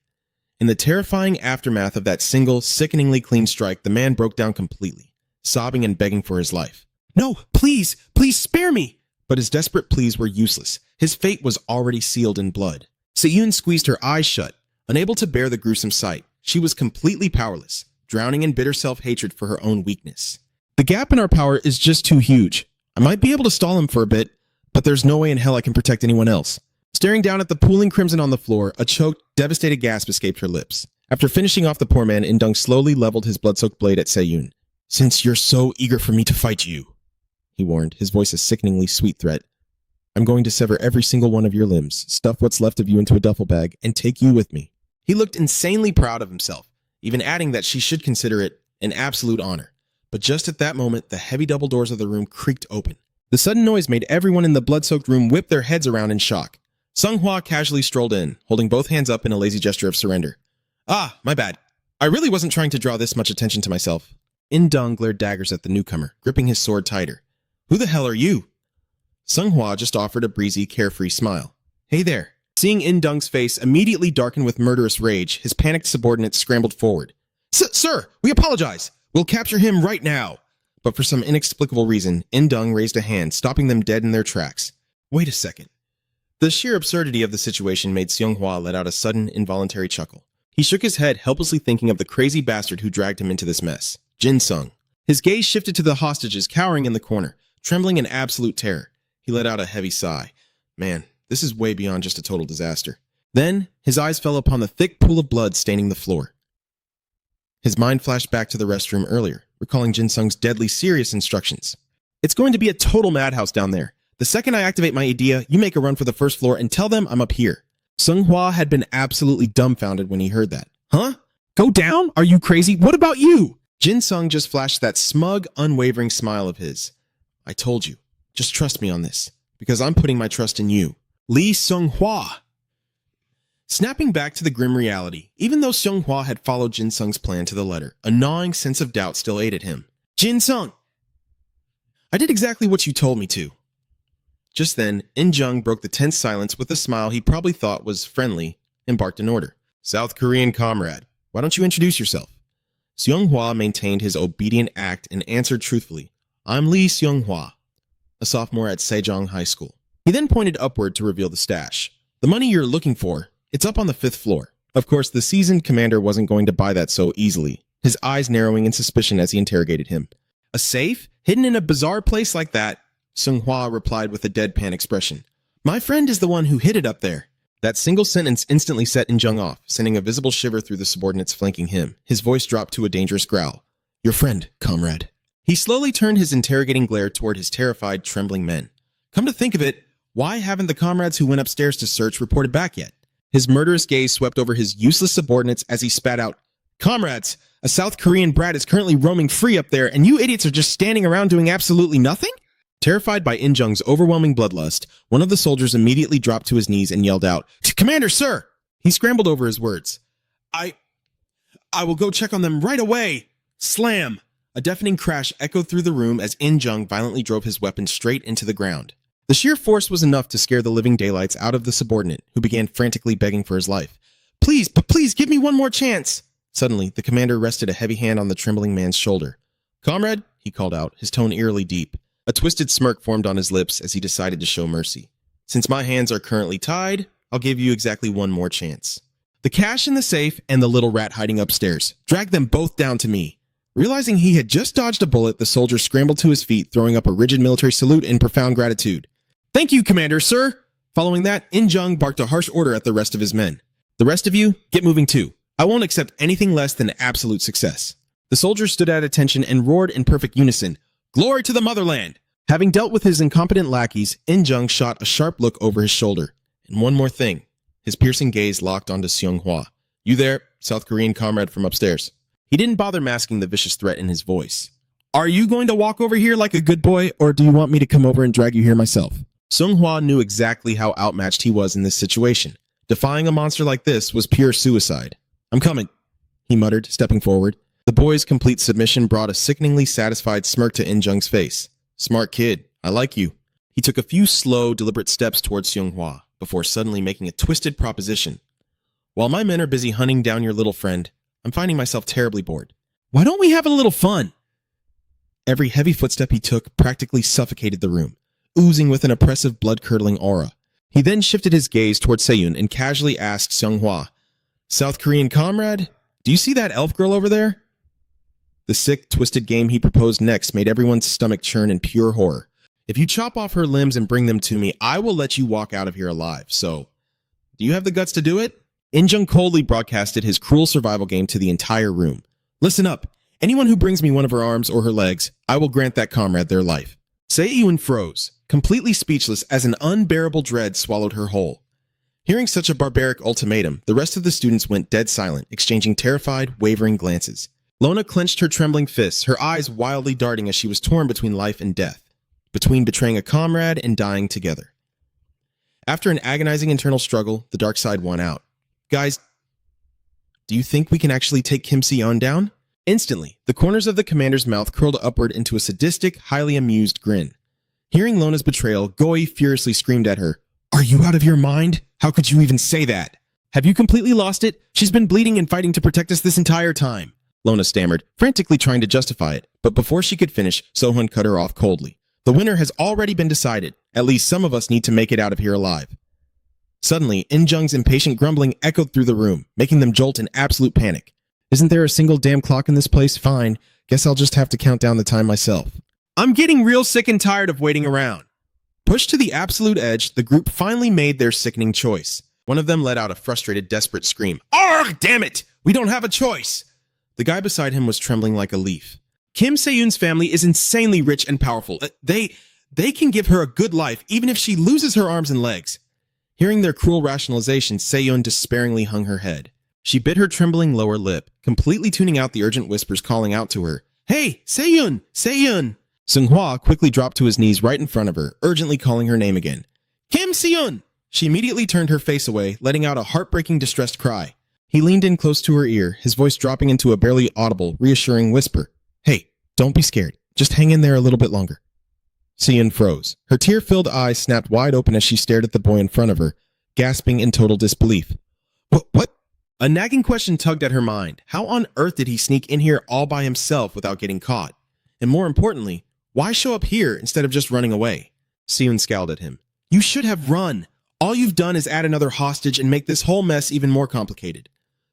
In the terrifying aftermath of that single, sickeningly clean strike, the man broke down completely, sobbing and begging for his life. No, please, please spare me! But his desperate pleas were useless. His fate was already sealed in blood. Se-Yoon squeezed her eyes shut, unable to bear the gruesome sight. She was completely powerless, drowning in bitter self-hatred for her own weakness. The gap in our power is just too huge. I might be able to stall him for a bit, but there's no way in hell I can protect anyone else. Staring down at the pooling crimson on the floor, a choked, devastated gasp escaped her lips. After finishing off the poor man, Indung slowly leveled his blood-soaked blade at Se-Yoon. Since you're so eager for me to fight you, he warned, his voice a sickeningly sweet threat, I'm going to sever every single one of your limbs, stuff what's left of you into a duffel bag, and take you with me. He looked insanely proud of himself, even adding that she should consider it an absolute honor. But just at that moment, the heavy double doors of the room creaked open. The sudden noise made everyone in the blood-soaked room whip their heads around in shock. Manhwa casually strolled in, holding both hands up in a lazy gesture of surrender. Ah, my bad. I really wasn't trying to draw this much attention to myself. Indung glared daggers at the newcomer, gripping his sword tighter. Who the hell are you? Manhwa just offered a breezy, carefree smile. Hey there. Seeing Indung's face immediately darken with murderous rage, his panicked subordinate scrambled forward. Sir, we apologize. We'll capture him right now. But for some inexplicable reason, Indung raised a hand, stopping them dead in their tracks. Wait a second. The sheer absurdity of the situation made Manhwa let out a sudden, involuntary chuckle. He shook his head, helplessly thinking of the crazy bastard who dragged him into this mess. Jin Sung. His gaze shifted to the hostages cowering in the corner, Trembling in absolute terror, he let out a heavy sigh. Man, this is way beyond just a total disaster. Then, his eyes fell upon the thick pool of blood staining the floor. His mind flashed back to the restroom earlier, recalling Jin Sung's deadly serious instructions. It's going to be a total madhouse down there. The second I activate my idea, you make a run for the first floor and tell them I'm up here. Seonghwa had been absolutely dumbfounded when he heard that. Huh? Go down? Are you crazy? What about you? Jin Sung just flashed that smug, unwavering smile of his. I told you. Just trust me on this, because I'm putting my trust in you. Lee Seonghwa. Snapping back to the grim reality, even though Seonghwa had followed Jin Sung's plan to the letter, a gnawing sense of doubt still ate at him. Jin Sung! I did exactly what you told me to. Just then, In Jung broke the tense silence with a smile he probably thought was friendly and barked an order. South Korean comrade, why don't you introduce yourself? Seonghwa maintained his obedient act and answered truthfully, I'm Lee Seonghwa, a sophomore at Sejong High School. He then pointed upward to reveal the stash. The money you're looking for, it's up on the 5th floor. Of course, the seasoned commander wasn't going to buy that so easily, his eyes narrowing in suspicion as he interrogated him. A safe? Hidden in a bizarre place like that? Seonghwa replied with a deadpan expression. My friend is the one who hid it up there. That single sentence instantly set In Jung off, sending a visible shiver through the subordinates flanking him. His voice dropped to a dangerous growl. Your friend, comrade. He slowly turned his interrogating glare toward his terrified, trembling men. Come to think of it, why haven't the comrades who went upstairs to search reported back yet? His murderous gaze swept over his useless subordinates as he spat out, Comrades, a South Korean brat is currently roaming free up there, and you idiots are just standing around doing absolutely nothing? Terrified by In Jung's overwhelming bloodlust, one of the soldiers immediately dropped to his knees and yelled out, Commander, sir! He scrambled over his words. I will go check on them right away! Slam! A deafening crash echoed through the room as In Jung violently drove his weapon straight into the ground. The sheer force was enough to scare the living daylights out of the subordinate, who began frantically begging for his life. Please, please, give me one more chance! Suddenly, the commander rested a heavy hand on the trembling man's shoulder. Comrade, he called out, his tone eerily deep. A twisted smirk formed on his lips as he decided to show mercy. Since my hands are currently tied, I'll give you exactly one more chance. The cash in the safe and the little rat hiding upstairs. Drag them both down to me. Realizing he had just dodged a bullet, the soldier scrambled to his feet, throwing up a rigid military salute in profound gratitude. Thank you, Commander, sir! Following that, In Jung barked a harsh order at the rest of his men. The rest of you, get moving too. I won't accept anything less than absolute success. The soldiers stood at attention and roared in perfect unison, Glory to the motherland! Having dealt with his incompetent lackeys, In Jung shot a sharp look over his shoulder. And one more thing. His piercing gaze locked onto Seonghwa. You there, South Korean comrade from upstairs. He didn't bother masking the vicious threat in his voice. Are you going to walk over here like a good boy, or do you want me to come over and drag you here myself? Seonghwa knew exactly how outmatched he was in this situation. Defying a monster like this was pure suicide. I'm coming, he muttered, stepping forward. The boy's complete submission brought a sickeningly satisfied smirk to In Jung's face. Smart kid, I like you. He took a few slow, deliberate steps towards Seonghwa before suddenly making a twisted proposition. While my men are busy hunting down your little friend, I'm finding myself terribly bored. Why don't we have a little fun? Every heavy footstep he took practically suffocated the room, oozing with an oppressive, blood-curdling aura. He then shifted his gaze toward Seyun and casually asked Seonghwa, South Korean comrade, do you see that elf girl over there? The sick, twisted game he proposed next made everyone's stomach churn in pure horror. If you chop off her limbs and bring them to me, I will let you walk out of here alive. So, do you have the guts to do it? In Jung coldly broadcasted his cruel survival game to the entire room. Listen up. Anyone who brings me one of her arms or her legs, I will grant that comrade their life. Seyun froze, completely speechless as an unbearable dread swallowed her whole. Hearing such a barbaric ultimatum, the rest of the students went dead silent, exchanging terrified, wavering glances. Lona clenched her trembling fists, her eyes wildly darting as she was torn between life and death, between betraying a comrade and dying together. After an agonizing internal struggle, the dark side won out. Guys, do you think we can actually take Kim Si-yeon down? Instantly, the corners of the commander's mouth curled upward into a sadistic, highly amused grin. Hearing Lona's betrayal, Goi furiously screamed at her, Are you out of your mind? How could you even say that? Have you completely lost it? She's been bleeding and fighting to protect us this entire time. Lona stammered, frantically trying to justify it, but before she could finish, Sohun cut her off coldly. The winner has already been decided. At least some of us need to make it out of here alive. Suddenly, In Jung's impatient grumbling echoed through the room, making them jolt in absolute panic. Isn't there a single damn clock in this place? Fine. Guess I'll just have to count down the time myself. I'm getting real sick and tired of waiting around. Pushed to the absolute edge, the group finally made their sickening choice. One of them let out a frustrated, desperate scream. Arrgh, damn it! We don't have a choice! The guy beside him was trembling like a leaf. Kim Se-yoon's family is insanely rich and powerful. They can give her a good life, even if she loses her arms and legs. Hearing their cruel rationalizations, Se-yoon despairingly hung her head. She bit her trembling lower lip, completely tuning out the urgent whispers calling out to her. Hey, Se-yoon! Se-yoon! Seung-hwa quickly dropped to his knees right in front of her, urgently calling her name again. Kim Se-yoon! She immediately turned her face away, letting out a heartbreaking, distressed cry. He leaned in close to her ear, his voice dropping into a barely audible, reassuring whisper. Hey, don't be scared. Just hang in there a little bit longer. Se-yoon froze. Her tear-filled eyes snapped wide open as she stared at the boy in front of her, gasping in total disbelief. What? A nagging question tugged at her mind. How on earth did he sneak in here all by himself without getting caught? And more importantly, why show up here instead of just running away? Se-yoon scowled at him. You should have run. All you've done is add another hostage and make this whole mess even more complicated.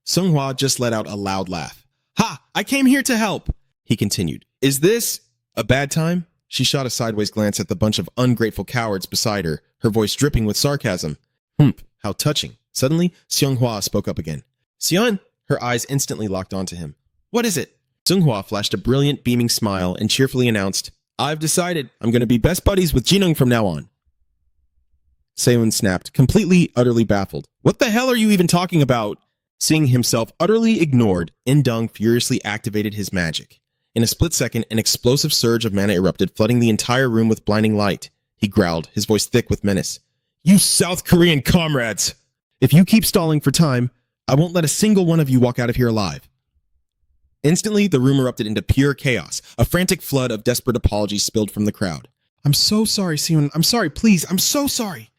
Seung-hwa just let out a loud laugh. Ha! I came here to help! He continued. Is this a bad time? She shot a sideways glance at the bunch of ungrateful cowards beside her, her voice dripping with sarcasm. How touching. Suddenly, Seung-hwa spoke up again. Se-yoon! Her eyes instantly locked onto him. What is it? Seung-hwa flashed a brilliant, beaming smile and cheerfully announced, I've decided. I'm going to be best buddies with Jinung from now on. Se-yoon snapped, completely, utterly baffled. What the hell are you even talking about? Seeing himself utterly ignored, In-dung furiously activated his magic. In a split second, an explosive surge of mana erupted, flooding the entire room with blinding light. He growled, his voice thick with menace. You South Korean comrades! If you keep stalling for time, I won't let a single one of you walk out of here alive. Instantly, the room erupted into pure chaos. A frantic flood of desperate apologies spilled from the crowd. I'm so sorry, Se-yoon. I'm sorry, please. I'm so sorry.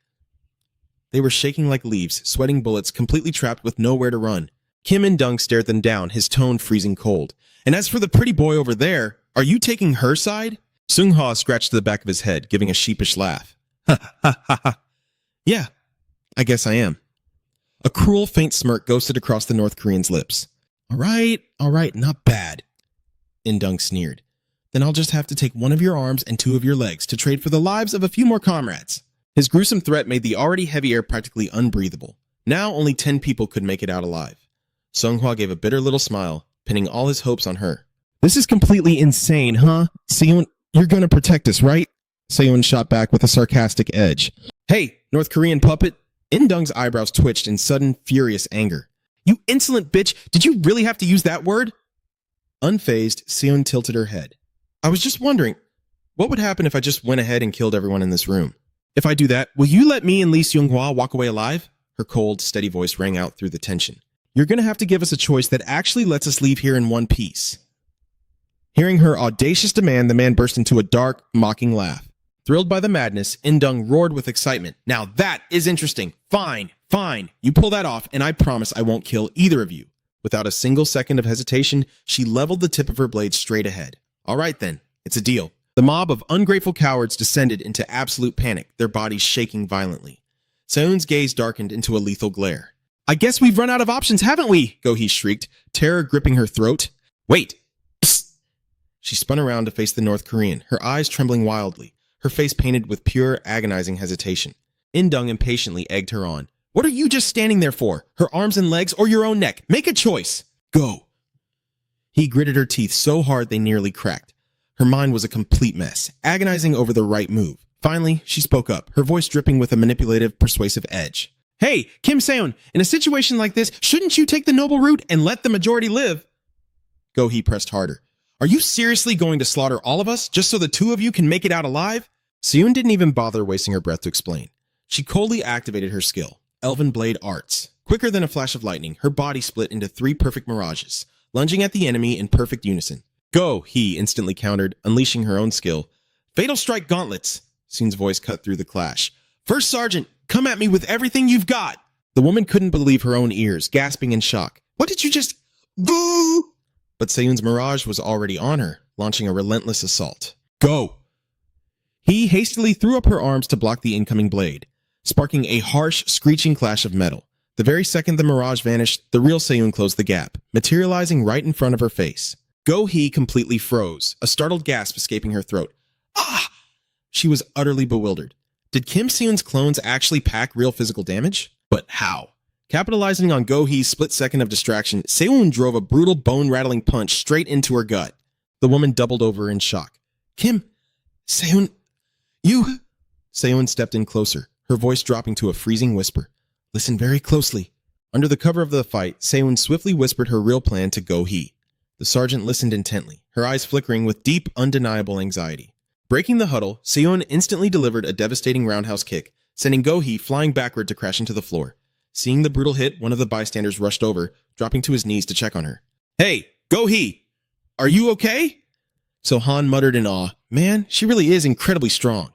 They were shaking like leaves, sweating bullets, completely trapped with nowhere to run. Kim In-dung stared them down, his tone freezing cold. And as for the pretty boy over there, are you taking her side? Seung-hwa scratched the back of his head, giving a sheepish laugh. Ha ha ha ha. Yeah, I guess I am. A cruel, faint smirk ghosted across the North Korean's lips. All right, not bad. In-dung sneered. Then I'll just have to take one of your arms and two of your legs to trade for the lives of a few more comrades. His gruesome threat made the already heavy air practically unbreathable. Now only 10 people could make it out alive. Seung-hwa gave a bitter little smile, pinning all his hopes on her. This is completely insane, huh? Se-yoon, you're gonna protect us, right? Se-yoon shot back with a sarcastic edge. Hey, North Korean puppet! In-dung's eyebrows twitched in sudden, furious anger. You insolent bitch! Did you really have to use that word? Unfazed, Se-yoon tilted her head. I was just wondering, what would happen if I just went ahead and killed everyone in this room? If I do that, will you let me and Lee Seung-hwa walk away alive? Her cold, steady voice rang out through the tension. You're gonna have to give us a choice that actually lets us leave here in one piece. Hearing her audacious demand, the man burst into a dark, mocking laugh. Thrilled by the madness, In-dung roared with excitement. Now that is interesting. Fine. You pull that off, and I promise I won't kill either of you. Without a single second of hesitation, she leveled the tip of her blade straight ahead. All right then, it's a deal. The mob of ungrateful cowards descended into absolute panic, their bodies shaking violently. Se-yoon's gaze darkened into a lethal glare. I guess we've run out of options, haven't we? Go-hee shrieked, terror gripping her throat. Wait! Psst! She spun around to face the North Korean, her eyes trembling wildly, her face painted with pure, agonizing hesitation. In-dung impatiently egged her on. What are you just standing there for? Her arms and legs or your own neck? Make a choice! Go! He gritted her teeth so hard they nearly cracked. Her mind was a complete mess, agonizing over the right move. Finally, she spoke up, her voice dripping with a manipulative, persuasive edge. Hey, Kim Se-yoon, in a situation like this, shouldn't you take the noble route and let the majority live? Go-hee pressed harder. Are you seriously going to slaughter all of us, just so the two of you can make it out alive? Se-yoon didn't even bother wasting her breath to explain. She coldly activated her skill, Elven Blade Arts. Quicker than a flash of lightning, her body split into 3 perfect mirages, lunging at the enemy in perfect unison. Go, he instantly countered, unleashing her own skill. Fatal Strike Gauntlets! Se-yoon's voice cut through the clash. First Sergeant, come at me with everything you've got! The woman couldn't believe her own ears, gasping in shock. What did you just... Boo! But Se-yoon's mirage was already on her, launching a relentless assault. Go! He hastily threw up her arms to block the incoming blade, sparking a harsh, screeching clash of metal. The very second the mirage vanished, the real Se-yoon closed the gap, materializing right in front of her face. Go-hee completely froze, a startled gasp escaping her throat. Ah! She was utterly bewildered. Did Kim Seon's clones actually pack real physical damage? But how? Capitalizing on Go-hee's split second of distraction, Seon drove a brutal bone-rattling punch straight into her gut. The woman doubled over in shock. Kim, Seon, you... Seon stepped in closer, her voice dropping to a freezing whisper. Listen very closely. Under the cover of the fight, Seon swiftly whispered her real plan to Go-hee. The sergeant listened intently, her eyes flickering with deep, undeniable anxiety. Breaking the huddle, Seon instantly delivered a devastating roundhouse kick, sending Go-hee flying backward to crash into the floor. Seeing the brutal hit, one of the bystanders rushed over, dropping to his knees to check on her. Hey, Go-hee! Are you okay? So Han muttered in awe, man, she really is incredibly strong.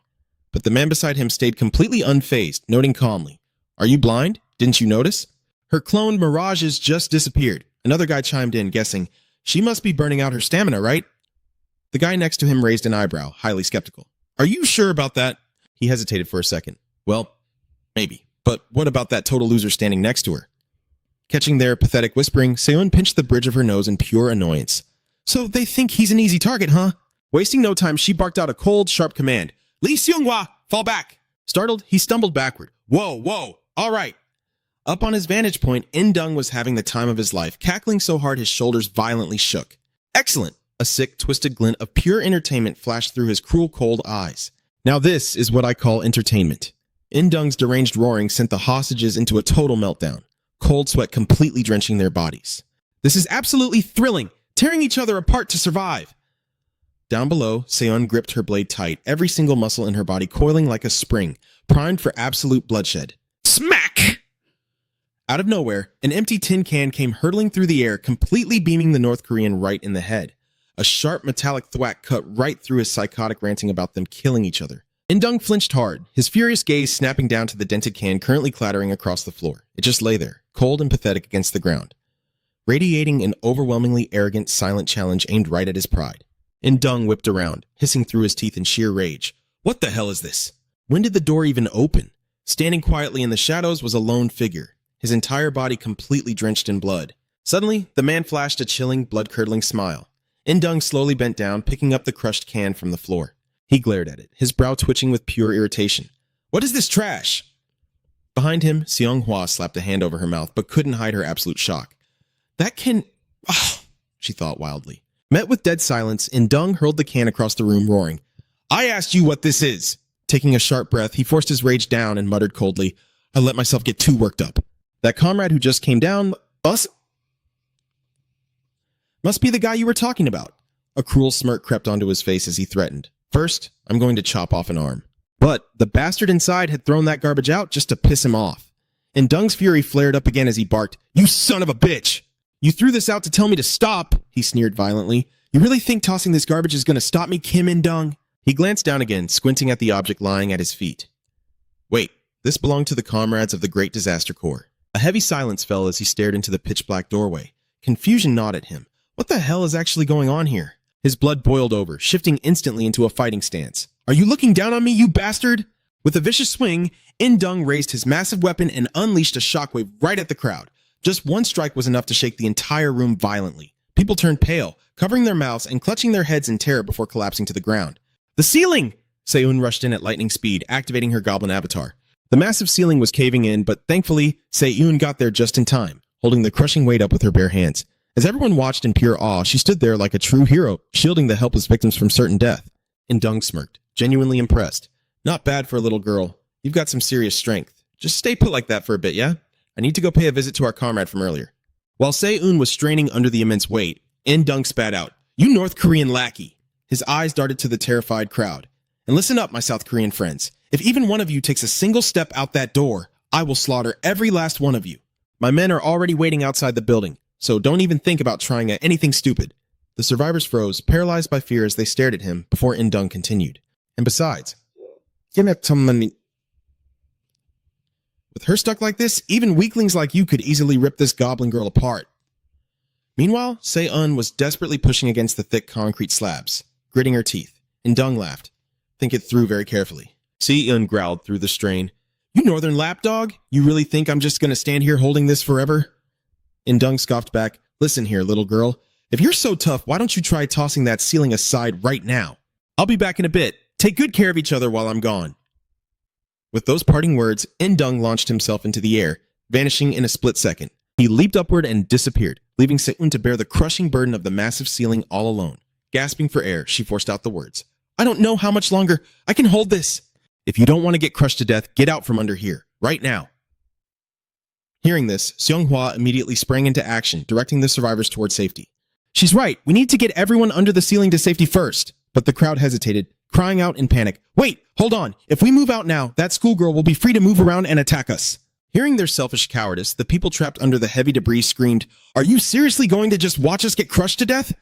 But the man beside him stayed completely unfazed, noting calmly, are you blind? Didn't you notice? Her cloned mirages just disappeared. Another guy chimed in, guessing, she must be burning out her stamina, right? The guy next to him raised an eyebrow, highly skeptical. Are you sure about that? He hesitated for a second. Well, maybe. But what about that total loser standing next to her? Catching their pathetic whispering, Seon pinched the bridge of her nose in pure annoyance. So they think he's an easy target, huh? Wasting no time, she barked out a cold, sharp command. Lee Seung-hwa, fall back! Startled, he stumbled backward. Whoa, all right. Up on his vantage point, In-dung was having the time of his life, cackling so hard his shoulders violently shook. Excellent! A sick, twisted glint of pure entertainment flashed through his cruel, cold eyes. Now this is what I call entertainment. In-dung's deranged roaring sent the hostages into a total meltdown, cold sweat completely drenching their bodies. This is absolutely thrilling, tearing each other apart to survive. Down below, Seon gripped her blade tight, every single muscle in her body coiling like a spring, primed for absolute bloodshed. Smack! Out of nowhere, an empty tin can came hurtling through the air, completely beaming the North Korean right in the head. A sharp metallic thwack cut right through his psychotic ranting about them killing each other. In-dung flinched hard, his furious gaze snapping down to the dented can currently clattering across the floor. It just lay there, cold and pathetic against the ground, radiating an overwhelmingly arrogant, silent challenge aimed right at his pride. In-dung whipped around, hissing through his teeth in sheer rage. What the hell is this? When did the door even open? Standing quietly in the shadows was a lone figure, his entire body completely drenched in blood. Suddenly, the man flashed a chilling, blood-curdling smile. In-dung slowly bent down, picking up the crushed can from the floor. He glared at it, his brow twitching with pure irritation. What is this trash? Behind him, Seung-hwa slapped a hand over her mouth, but couldn't hide her absolute shock. That can... she thought wildly. Met with dead silence, In-dung hurled the can across the room, roaring, I asked you what this is! Taking a sharp breath, he forced his rage down and muttered coldly, I let myself get too worked up. That comrade who just came down... Must be the guy you were talking about. A cruel smirk crept onto his face as he threatened. First, I'm going to chop off an arm. But the bastard inside had thrown that garbage out just to piss him off. In-dung's fury flared up again as he barked, You son of a bitch! You threw this out to tell me to stop, he sneered violently. You really think tossing this garbage is going to stop me, Kim In-dung? He glanced down again, squinting at the object lying at his feet. Wait, this belonged to the comrades of the Great Disaster Corps. A heavy silence fell as he stared into the pitch-black doorway. Confusion gnawed at him. What the hell is actually going on here? His blood boiled over, shifting instantly into a fighting stance. Are you looking down on me, you bastard? With a vicious swing, In-dung raised his massive weapon and unleashed a shockwave right at the crowd. Just one strike was enough to shake the entire room violently. People turned pale, covering their mouths and clutching their heads in terror before collapsing to the ground. The ceiling! Seun rushed in at lightning speed, activating her goblin avatar. The massive ceiling was caving in, but thankfully, Seun got there just in time, holding the crushing weight up with her bare hands. As everyone watched in pure awe, she stood there like a true hero, shielding the helpless victims from certain death. In-dung smirked, genuinely impressed. Not bad for a little girl. You've got some serious strength. Just stay put like that for a bit, yeah? I need to go pay a visit to our comrade from earlier. While Seun was straining under the immense weight, In-dung spat out, You North Korean lackey! His eyes darted to the terrified crowd. And listen up, my South Korean friends. If even one of you takes a single step out that door, I will slaughter every last one of you. My men are already waiting outside the building, so don't even think about trying anything stupid. The survivors froze, paralyzed by fear as they stared at him before In-dung continued. And besides, give me some money. With her stuck like this, even weaklings like you could easily rip this goblin girl apart. Meanwhile, Se-eun was desperately pushing against the thick concrete slabs, gritting her teeth. In-dung laughed. Think it through very carefully. Se-eun growled through the strain. You northern lapdog? You really think I'm just going to stand here holding this forever? In-dung scoffed back. Listen here, little girl. If you're so tough, why don't you try tossing that ceiling aside right now? I'll be back in a bit. Take good care of each other while I'm gone." With those parting words, In-dung launched himself into the air, vanishing in a split second. He leaped upward and disappeared, leaving Se-un to bear the crushing burden of the massive ceiling all alone. Gasping for air, she forced out the words, "I don't know how much longer. I can hold this. If you don't want to get crushed to death, get out from under here, right now." Hearing this, Seonghwa immediately sprang into action, directing the survivors toward safety. "She's right. We need to get everyone under the ceiling to safety first." But the crowd hesitated, crying out in panic, "Wait, hold on. If we move out now, that schoolgirl will be free to move around and attack us." Hearing their selfish cowardice, the people trapped under the heavy debris screamed, "Are you seriously going to just watch us get crushed to death?"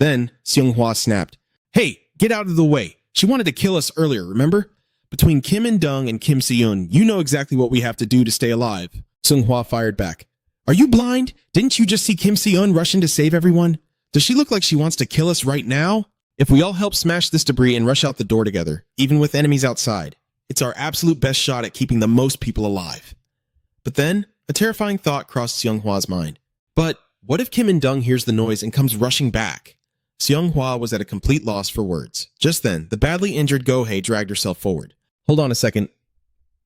Then Seonghwa snapped, "Hey, get out of the way. She wanted to kill us earlier, remember? Between Kim In-dung and Kim Se-un, you know exactly what we have to do to stay alive." Seonghwa fired back, "Are you blind? Didn't you just see Kim Se-un rush in to save everyone? Does she look like she wants to kill us right now? If we all help smash this debris and rush out the door together, even with enemies outside, it's our absolute best shot at keeping the most people alive." But then, a terrifying thought crossed Seonghwa's mind. But what if Kim In-dung hears the noise and comes rushing back? Seonghwa was at a complete loss for words. Just then, the badly injured Go-hye dragged herself forward. "Hold on a second.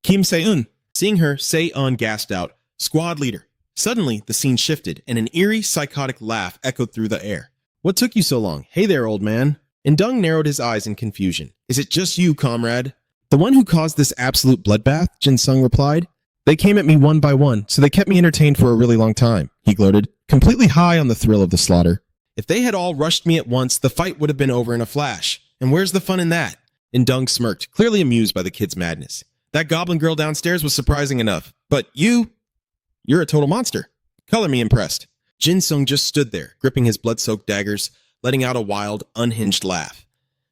Kim Se-un." Seeing her, Se-un gasped out, "Squad leader." Suddenly, the scene shifted, and an eerie, psychotic laugh echoed through the air. "What took you so long? Hey there, old man." In-dung narrowed his eyes in confusion. "Is it just you, comrade?" "The one who caused this absolute bloodbath?" Jin-sung replied. "They came at me one by one, so they kept me entertained for a really long time," he gloated, completely high on the thrill of the slaughter. "If they had all rushed me at once, the fight would have been over in a flash. And where's the fun in that?" In-dung smirked, clearly amused by the kid's madness. "That goblin girl downstairs was surprising enough. But you're a total monster. Color me impressed." Jin-sung just stood there, gripping his blood-soaked daggers, letting out a wild, unhinged laugh.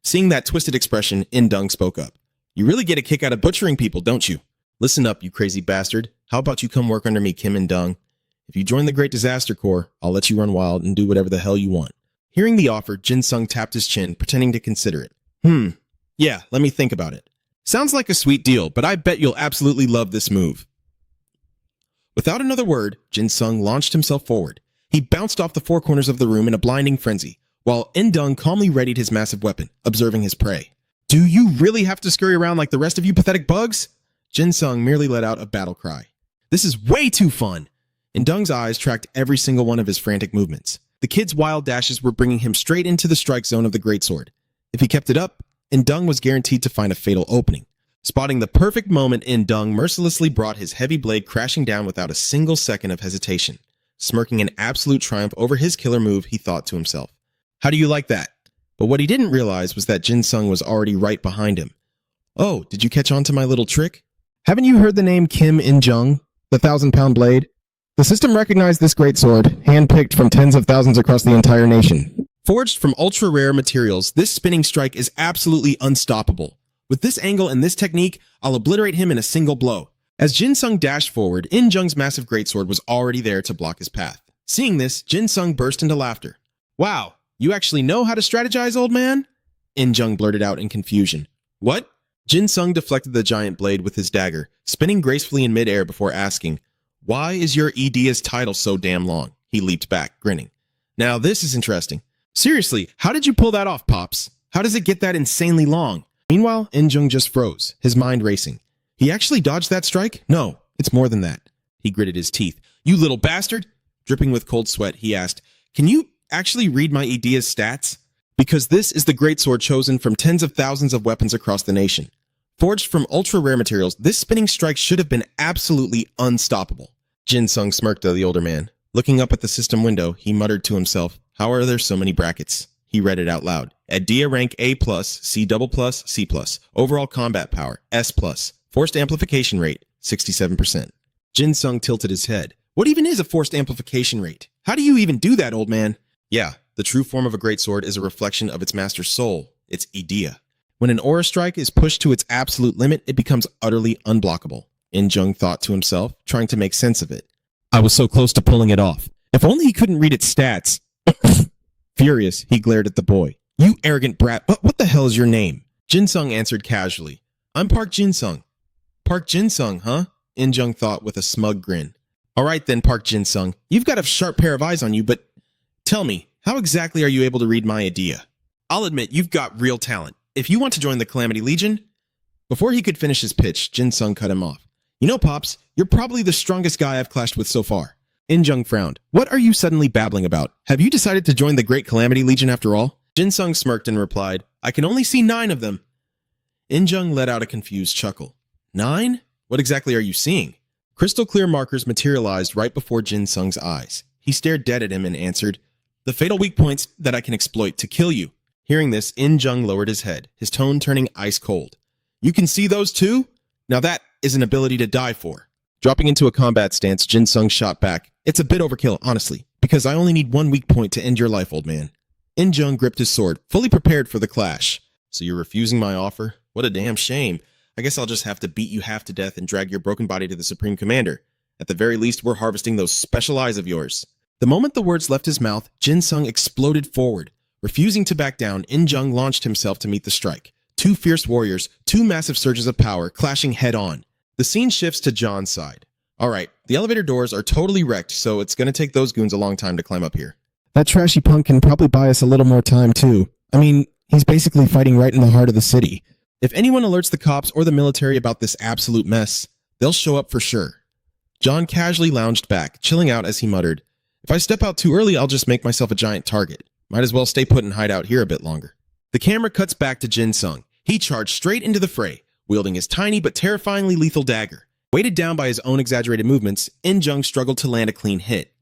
Seeing that twisted expression, In-dung spoke up. "You really get a kick out of butchering people, don't you? Listen up, you crazy bastard. How about you come work under me, Kim In-dung? If you join the Great Disaster Corps, I'll let you run wild and do whatever the hell you want." Hearing the offer, Jin-sung tapped his chin, pretending to consider it. Yeah, let me think about it. Sounds like a sweet deal, but I bet you'll absolutely love this move." Without another word, Jin-sung launched himself forward. He bounced off the four corners of the room in a blinding frenzy, while In-dung calmly readied his massive weapon, observing his prey. "Do you really have to scurry around like the rest of you pathetic bugs?" Jin-sung merely let out a battle cry. "This is way too fun!" In-dung's eyes tracked every single one of his frantic movements. The kid's wild dashes were bringing him straight into the strike zone of the greatsword. If he kept it up, In-dung was guaranteed to find a fatal opening. Spotting the perfect moment, In-dung mercilessly brought his heavy blade crashing down without a single second of hesitation. Smirking in absolute triumph over his killer move, he thought to himself, "How do you like that?" But what he didn't realize was that Jin-sung was already right behind him. "Oh, did you catch on to my little trick? Haven't you heard the name Kim In-jung, the 1,000-pound blade? The system recognized this greatsword, hand-picked from tens of thousands across the entire nation. Forged from ultra-rare materials, this spinning strike is absolutely unstoppable. With this angle and this technique, I'll obliterate him in a single blow." As Jin-sung dashed forward, In-jung's massive greatsword was already there to block his path. Seeing this, Jin-sung burst into laughter. "Wow, you actually know how to strategize, old man?" In-jung blurted out in confusion. "What?" Jin-sung deflected the giant blade with his dagger, spinning gracefully in midair before asking, "Why is your Idia's title so damn long?" He leaped back, grinning. "Now this is interesting. Seriously, how did you pull that off, Pops? How does it get that insanely long?" Meanwhile, In-jung just froze, his mind racing. He actually dodged that strike? No, it's more than that. He gritted his teeth. "You little bastard!" Dripping with cold sweat, he asked, "Can you actually read my Idia's stats? Because this is the greatsword chosen from tens of thousands of weapons across the nation. Forged from ultra-rare materials, this spinning strike should have been absolutely unstoppable." Jin-sung smirked at the older man. Looking up at the system window, he muttered to himself, "How are there so many brackets?" He read it out loud. Idea rank A+, C++, C+, overall combat power, S+, forced amplification rate, 67%. Jin-sung tilted his head. "What even is a forced amplification rate? How do you even do that, old man?" "Yeah, the true form of a greatsword is a reflection of its master's soul, its idea. When an aura strike is pushed to its absolute limit, it becomes utterly unblockable." In-jung thought to himself, trying to make sense of it. "I was so close to pulling it off. If only he couldn't read its stats." Furious, he glared at the boy. "You arrogant brat, what the hell is your name?" Jin-sung answered casually. "I'm Park Jin-sung." "Park Jin-sung, huh?" In-jung thought with a smug grin. "All right then, Park Jin-sung. You've got a sharp pair of eyes on you, but tell me, how exactly are you able to read my idea? I'll admit you've got real talent. if you want to join the Calamity Legion... Before he could finish his pitch, Jin Sung cut him off. You know, Pops, you're probably the strongest guy I've clashed with so far. In Jung frowned. What are you suddenly babbling about? Have you decided to join the Great Calamity Legion after all? Jin Sung smirked and replied, I can only see 9 of them. In Jung let out a confused chuckle. 9? What exactly are you seeing? Crystal clear markers materialized right before Jin Sung's eyes. He stared dead at him and answered, the fatal weak points that I can exploit to kill you. Hearing this, In Jung lowered his head, his tone turning ice cold. You can see those too? Now that is an ability to die for. Dropping into a combat stance, Jin Sung shot back. It's a bit overkill, honestly, because I only need 1 weak point to end your life, old man. In Jung gripped his sword, fully prepared for the clash. So you're refusing my offer? What a damn shame. I guess I'll just have to beat you half to death and drag your broken body to the Supreme Commander. At the very least, we're harvesting those special eyes of yours. The moment the words left his mouth, Jin Sung exploded forward. Refusing to back down, In Jung launched himself to meet the strike. 2 fierce warriors, 2 massive surges of power, clashing head-on. The scene shifts to John's side. Alright, the elevator doors are totally wrecked, so it's gonna take those goons a long time to climb up here.
That trashy punk can probably buy us a little more time, too. I mean, he's basically fighting right in the heart of the city. If anyone alerts the cops or the military about this absolute mess, they'll show up for sure. John casually lounged back, chilling out as he muttered, If I step out too early, I'll just make myself a giant target. Might as well stay put and hide out here a bit longer. The camera cuts back to Jin Sung. He charged straight into the fray, wielding his tiny but terrifyingly lethal dagger. Weighted down by his own exaggerated movements, In Jung struggled to land a clean hit.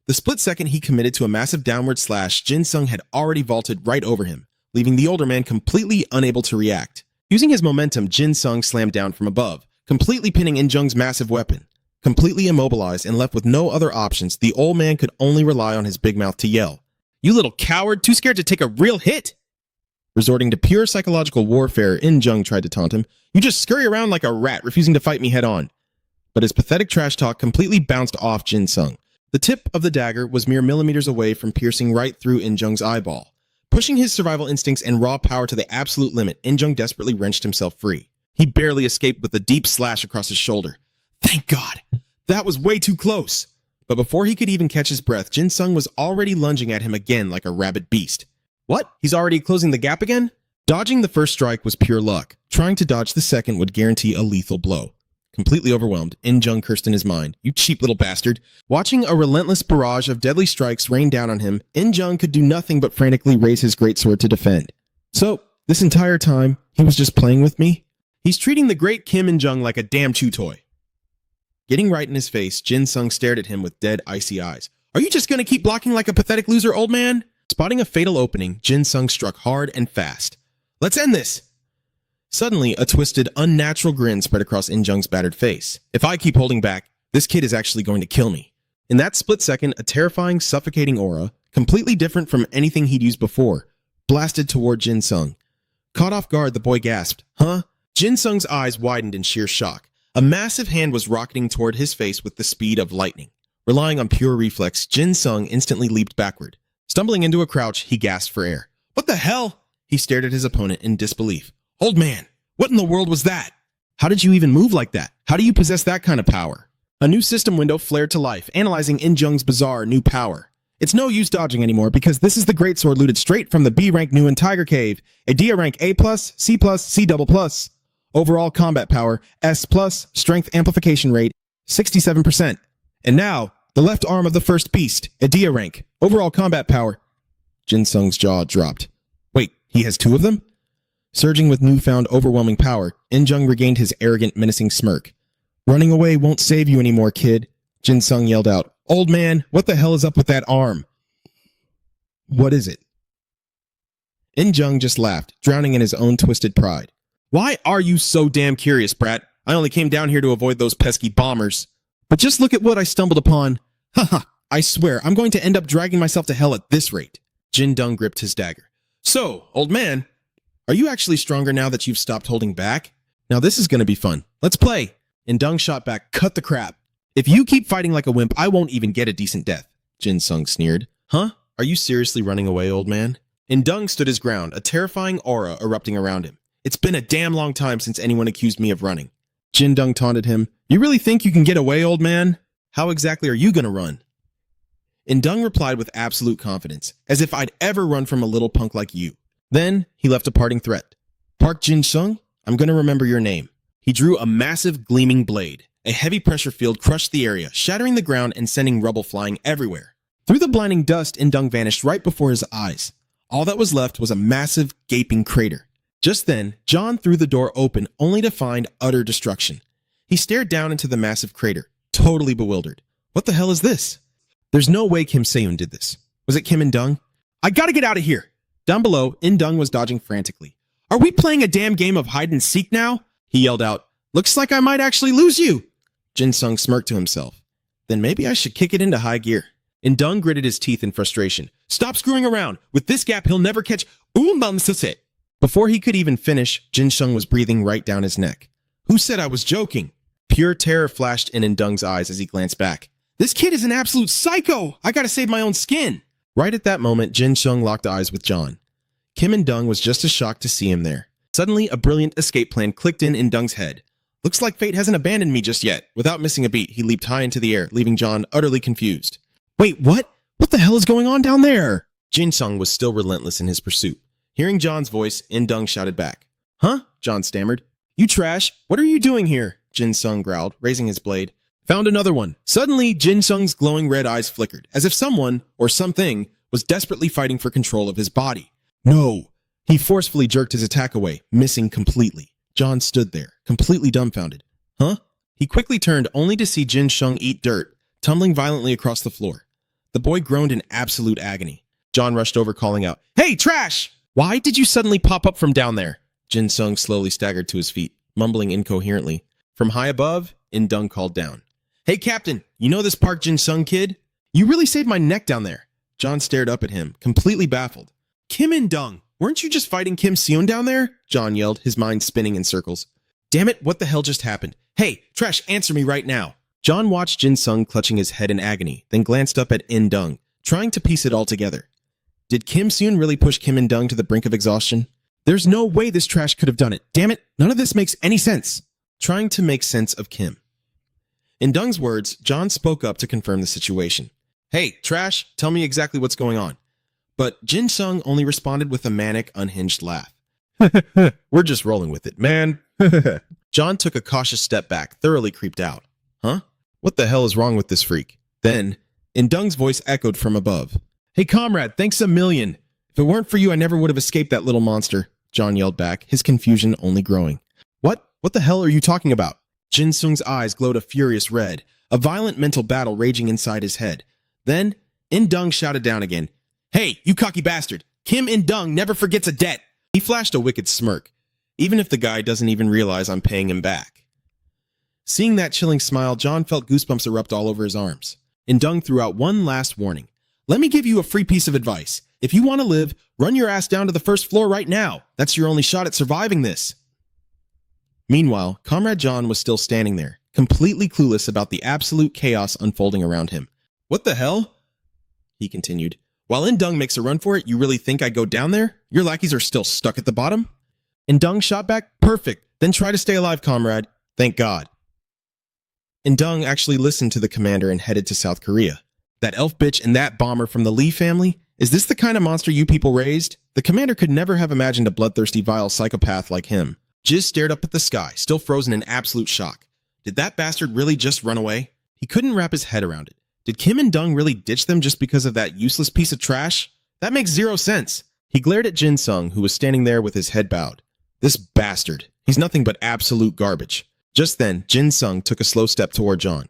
The split second he committed to a massive downward slash, Jin Sung had already vaulted right over him, leaving the older man completely unable to react. Using his momentum, Jin Sung slammed down from above, completely pinning In Jung's massive weapon. Completely immobilized and left with no other options, the old man could only rely on his big mouth to yell, You little coward, too scared to take a real hit? Resorting to pure psychological warfare, In Jung tried to taunt him. You just scurry around like a rat, refusing to fight me head on. But his pathetic trash talk completely bounced off Jin Sung. The tip of the dagger was mere millimeters away from piercing right through In Jung's eyeball. Pushing his survival instincts and raw power to the absolute limit, In Jung desperately wrenched himself free. He barely escaped with a deep slash across his shoulder. Thank God! That was way too close! But before he could even catch his breath, Jin Sung was already lunging at him again like a rabid beast. What? He's already closing the gap again? Dodging the first strike was pure luck. Trying to dodge the second would guarantee a lethal blow. Completely overwhelmed, In Jung cursed in his mind. You cheap little bastard. Watching a relentless barrage of deadly strikes rain down on him, In Jung could do nothing but frantically raise his greatsword to defend. So, this entire time, he was just playing with me? He's treating the great Kim In Jung like a damn chew toy. Getting right in his face, Jin Sung stared at him with dead, icy eyes. Are you just gonna keep blocking like a pathetic loser, old man? Spotting a fatal opening, Jin Sung struck hard and fast. Let's end this! Suddenly, a twisted, unnatural grin spread across In Jung's battered face. If I keep holding back, this kid is actually going to kill me. In that split second, a terrifying, suffocating aura, completely different from anything he'd used before, blasted toward Jin Sung. Caught off guard, the boy gasped, Huh? Jin Sung's eyes widened in sheer shock. A massive hand was rocketing toward his face with the speed of lightning. Relying on pure reflex, Jin Sung instantly leaped backward. Stumbling into a crouch, he gasped for air. What the hell? He stared at his opponent in disbelief. Old man, what in the world was that? How did you even move like that? How do you possess that kind of power? A new system window flared to life, analyzing In Jung's bizarre new power. It's no use dodging anymore because this is the greatsword looted straight from the B-rank new in Tiger Cave, a D rank A+, C+, C++. Overall combat power, S+, strength amplification rate, 67%. And now, the left arm of the first beast, a D rank, overall combat power. Jin Sung's jaw dropped. Wait, he has 2 of them? Surging with newfound overwhelming power, In Jung regained his arrogant, menacing smirk. Running away won't save you anymore, kid. Jin Sung yelled out. Old man, what the hell is up with that arm? What is it? In Jung just laughed, drowning in his own twisted pride. Why are you so damn curious, brat? I only came down here to avoid those pesky bombers. But just look at what I stumbled upon. Haha, I swear, I'm going to end up dragging myself to hell at this rate. Jin Dung gripped his dagger. So, old man, are you actually stronger now that you've stopped holding back? Now this is going to be fun. Let's play. And Dung shot back, cut the crap. If you keep fighting like a wimp, I won't even get a decent death. Jin Sung sneered. Huh? Are you seriously running away, old man? And Dung stood his ground, a terrifying aura erupting around him. It's been a damn long time since anyone accused me of running. Jin Dung taunted him. You really think you can get away, old man? How exactly are you going to run? And Dung replied with absolute confidence, as if I'd ever run from a little punk like you. Then he left a parting threat.
Park Jin-sung, I'm gonna remember your name. He drew a massive gleaming blade. A heavy pressure field crushed the area, shattering the ground and sending rubble flying everywhere. Through the blinding dust, In-dung vanished right before his eyes. All that was left was a massive, gaping crater. Just then, John threw the door open only to find utter destruction. He stared down into the massive crater, totally bewildered. What the hell is this? There's no way Kim Se-yoon did this. Was it Kim In-dung? I gotta get out of here! Down below, In-dung was dodging frantically. Are we playing a damn game of hide and seek now? He yelled out. Looks like I might actually lose you! Jin-sung smirked to himself. Then maybe I should kick it into high gear. In-dung gritted his teeth in frustration. Stop screwing around! With this gap, he'll never catch Umbam-sase. Before he could even finish, Jin-sung was breathing right down his neck. Who said I was joking? Pure terror flashed in In-dung's eyes as he glanced back. This kid is an absolute psycho! I gotta save my own skin! Right at that moment, Jin-sung locked eyes with John. Kim In-dung was just as shocked to see him there. Suddenly, a brilliant escape plan clicked in In-dung's head. Looks like fate hasn't abandoned me just yet. Without missing a beat, he leaped high into the air, leaving John utterly confused. Wait, what? What the hell is going on down there? Jin-sung was still relentless in his pursuit. Hearing John's voice, In-dung shouted back. Huh? John stammered. You trash! What are you doing here? Jin-sung growled, raising his blade. Found another one. Suddenly, Jin-sung's glowing red eyes flickered, as if someone, or something, was desperately fighting for control of his body. No! He forcefully jerked his attack away, missing completely. John stood there, completely dumbfounded. Huh? He quickly turned only to see Jin-sung eat dirt, tumbling violently across the floor. The boy groaned in absolute agony. John rushed over, calling out, Hey, trash! Why did you suddenly pop up from down there? Jin-sung slowly staggered to his feet, mumbling incoherently. From high above, In-dung called down. Hey, Captain, you know this Park Jin-sung kid? You really saved my neck down there. John stared up at him, completely baffled. Kim In-dung, weren't you just fighting Kim Se-yoon down there? John yelled, his mind spinning in circles. Damn it, what the hell just happened? Hey, trash, answer me right now. John watched Jin-sung clutching his head in agony, then glanced up at In-dung, trying to piece it all together. Did Kim Se-yoon really push Kim In-dung to the brink of exhaustion? There's no way this trash could have done it. Damn it, none of this makes any sense. Trying to make sense of Kim. In Dung's words, John spoke up to confirm the situation. Hey, trash, tell me exactly what's going on. But Jin-sung only responded with a manic, unhinged laugh. We're just rolling with it, man. John took a cautious step back, thoroughly creeped out. Huh? What the hell is wrong with this freak? Then, In Dung's voice echoed from above. Hey, comrade, thanks a million. If it weren't for you, I never would have escaped that little monster. John yelled back, his confusion only growing. What? What the hell are you talking about? Jin-sung's eyes glowed a furious red, a violent mental battle raging inside his head. Then, In-dung shouted down again. Hey, you cocky bastard! Kim In-dung never forgets a debt! He flashed a wicked smirk, even if the guy doesn't even realize I'm paying him back. Seeing that chilling smile, John felt goosebumps erupt all over his arms. In-dung threw out one last warning. Let me give you a free piece of advice. If you want to live, run your ass down to the first floor right now. That's your only shot at surviving this. Meanwhile, Comrade John was still standing there, completely clueless about the absolute chaos unfolding around him. What the hell? He continued. While In-dung makes a run for it, you really think I'd go down there? Your lackeys are still stuck at the bottom? In-dung shot back, perfect. Then try to stay alive, comrade. Thank God. In-dung actually listened to the commander and headed to South Korea. That elf bitch and that bomber from the Lee family? Is this the kind of monster you people raised? The commander could never have imagined a bloodthirsty, vile psychopath like him. Jiz stared up at the sky, still frozen in absolute shock. Did that bastard really just run away? He couldn't wrap his head around it. Did Kim In-dung really ditch them just because of that useless piece of trash? That makes zero sense. He glared at Jin-sung, who was standing there with his head bowed. This bastard. He's nothing but absolute garbage. Just then, Jin-sung took a slow step toward John.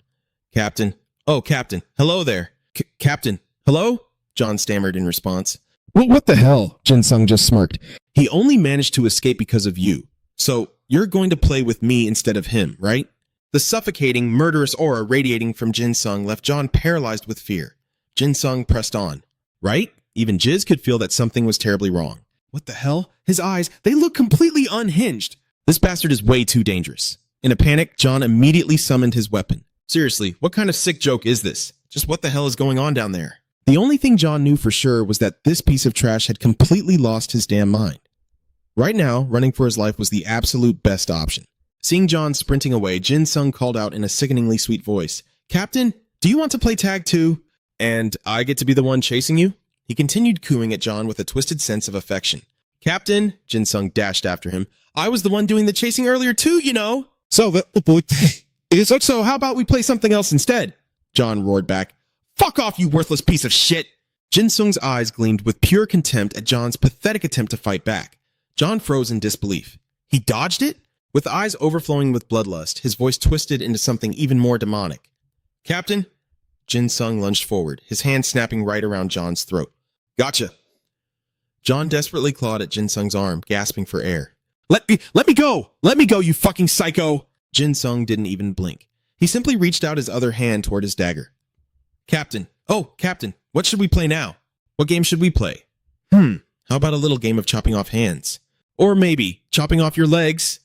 Captain. Oh, Captain. Hello there. Captain. Hello? John stammered in response.
Well, what the hell? Jin-sung just smirked.
He only managed to escape because of you. So, you're going to play with me instead of him, right? The suffocating, murderous aura radiating from Jin-sung left John paralyzed with fear. Jin-sung pressed on. Right? Even Jiz could feel that something was terribly wrong. What the hell? His eyes, they look completely unhinged. This bastard is way too dangerous. In a panic, John immediately summoned his weapon. Seriously, what kind of sick joke is this? Just what the hell is going on down there? The only thing John knew for sure was that this piece of trash had completely lost his damn mind. Right now, running for his life was the absolute best option. Seeing John sprinting away, Jin-sung called out in a sickeningly sweet voice, Captain, do you want to play tag too? And I get to be the one chasing you? He continued cooing at John with a twisted sense of affection. Captain, Jin-sung dashed after him,
I was the one doing the chasing earlier too, you know.
So
So how about we play something else instead? John roared back. Fuck off, you worthless piece of shit! Jin Sung's eyes gleamed with pure contempt at John's pathetic attempt to fight back. John froze in disbelief. He dodged it? With eyes overflowing with bloodlust, his voice twisted into something even more demonic. Captain? Jin Sung lunged forward, his hand snapping right around John's throat. Gotcha. John desperately clawed at Jin Sung's arm, gasping for air. Let me go! Let me go, you fucking psycho! Jin Sung didn't even blink. He simply reached out his other hand toward his dagger. Captain. Oh, Captain, what should we play now? What game should we play? How about a little game of chopping off hands? Or maybe chopping off your legs?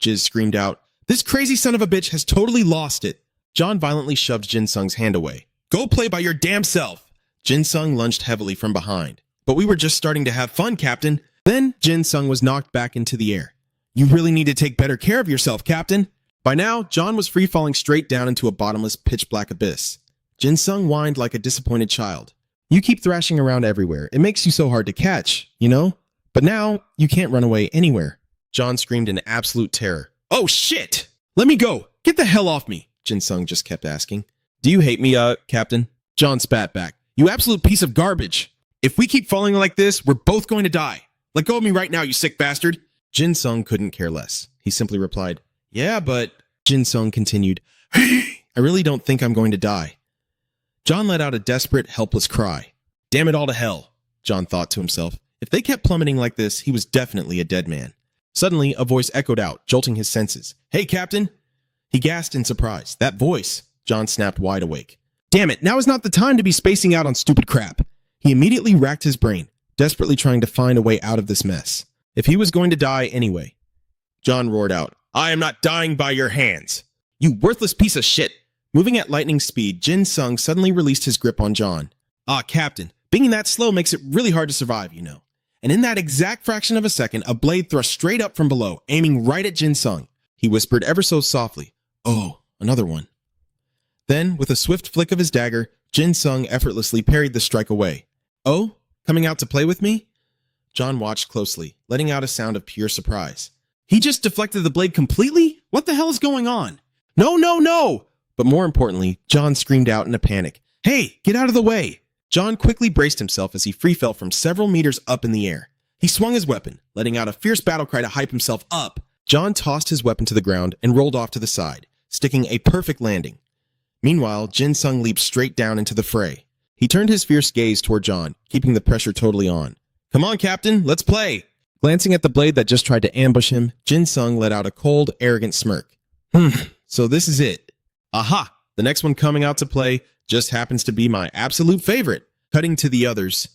Jiz screamed out. This crazy son of a bitch has totally lost it. John violently shoved Jin Sung's hand away. Go play by your damn self! Jin Sung lunged heavily from behind. But we were just starting to have fun, Captain. Then Jin Sung was knocked back into the air. You really need to take better care of yourself, Captain. By now, John was free falling straight down into a bottomless, pitch-black abyss. Jin Sung whined like a disappointed child. You keep thrashing around everywhere. It makes you so hard to catch, you know? But now, you can't run away anywhere. John screamed in absolute terror. Oh, shit! Let me go! Get the hell off me! Jin Sung just kept asking. Do you hate me, Captain? John spat back. You absolute piece of garbage! If we keep falling like this, we're both going to die. Let go of me right now, you sick bastard! Jin Sung couldn't care less. He simply replied, Yeah, but... Jin Sung continued, I really don't think I'm going to die. John let out a desperate, helpless cry. Damn it all to hell, John thought to himself. If they kept plummeting like this, he was definitely a dead man. Suddenly, a voice echoed out, jolting his senses. Hey, Captain! He gasped in surprise. That voice! John snapped wide awake. Damn it, now is not the time to be spacing out on stupid crap. He immediately racked his brain, desperately trying to find a way out of this mess. If he was going to die anyway. John roared out, I am not dying by your hands! You worthless piece of shit! Moving at lightning speed, Jin Sung suddenly released his grip on John. Ah, Captain, being that slow makes it really hard to survive, you know. And in that exact fraction of a second, a blade thrust straight up from below, aiming right at Jin Sung. He whispered ever so softly, Oh, another one. Then, with a swift flick of his dagger, Jin Sung effortlessly parried the strike away. Oh, coming out to play with me? John watched closely, letting out a sound of pure surprise. He just deflected the blade completely? What the hell is going on? No, no, no! But more importantly, John screamed out in a panic. Hey, get out of the way! John quickly braced himself as he free fell from several meters up in the air. He swung his weapon, letting out a fierce battle cry to hype himself up. John tossed his weapon to the ground and rolled off to the side, sticking a perfect landing. Meanwhile, Jin Sung leaped straight down into the fray. He turned his fierce gaze toward John, keeping the pressure totally on. Come on, Captain, let's play! Glancing at the blade that just tried to ambush him, Jin Sung let out a cold, arrogant smirk. So this is it. Aha! The next one coming out to play just happens to be my absolute favorite. Cutting to the others.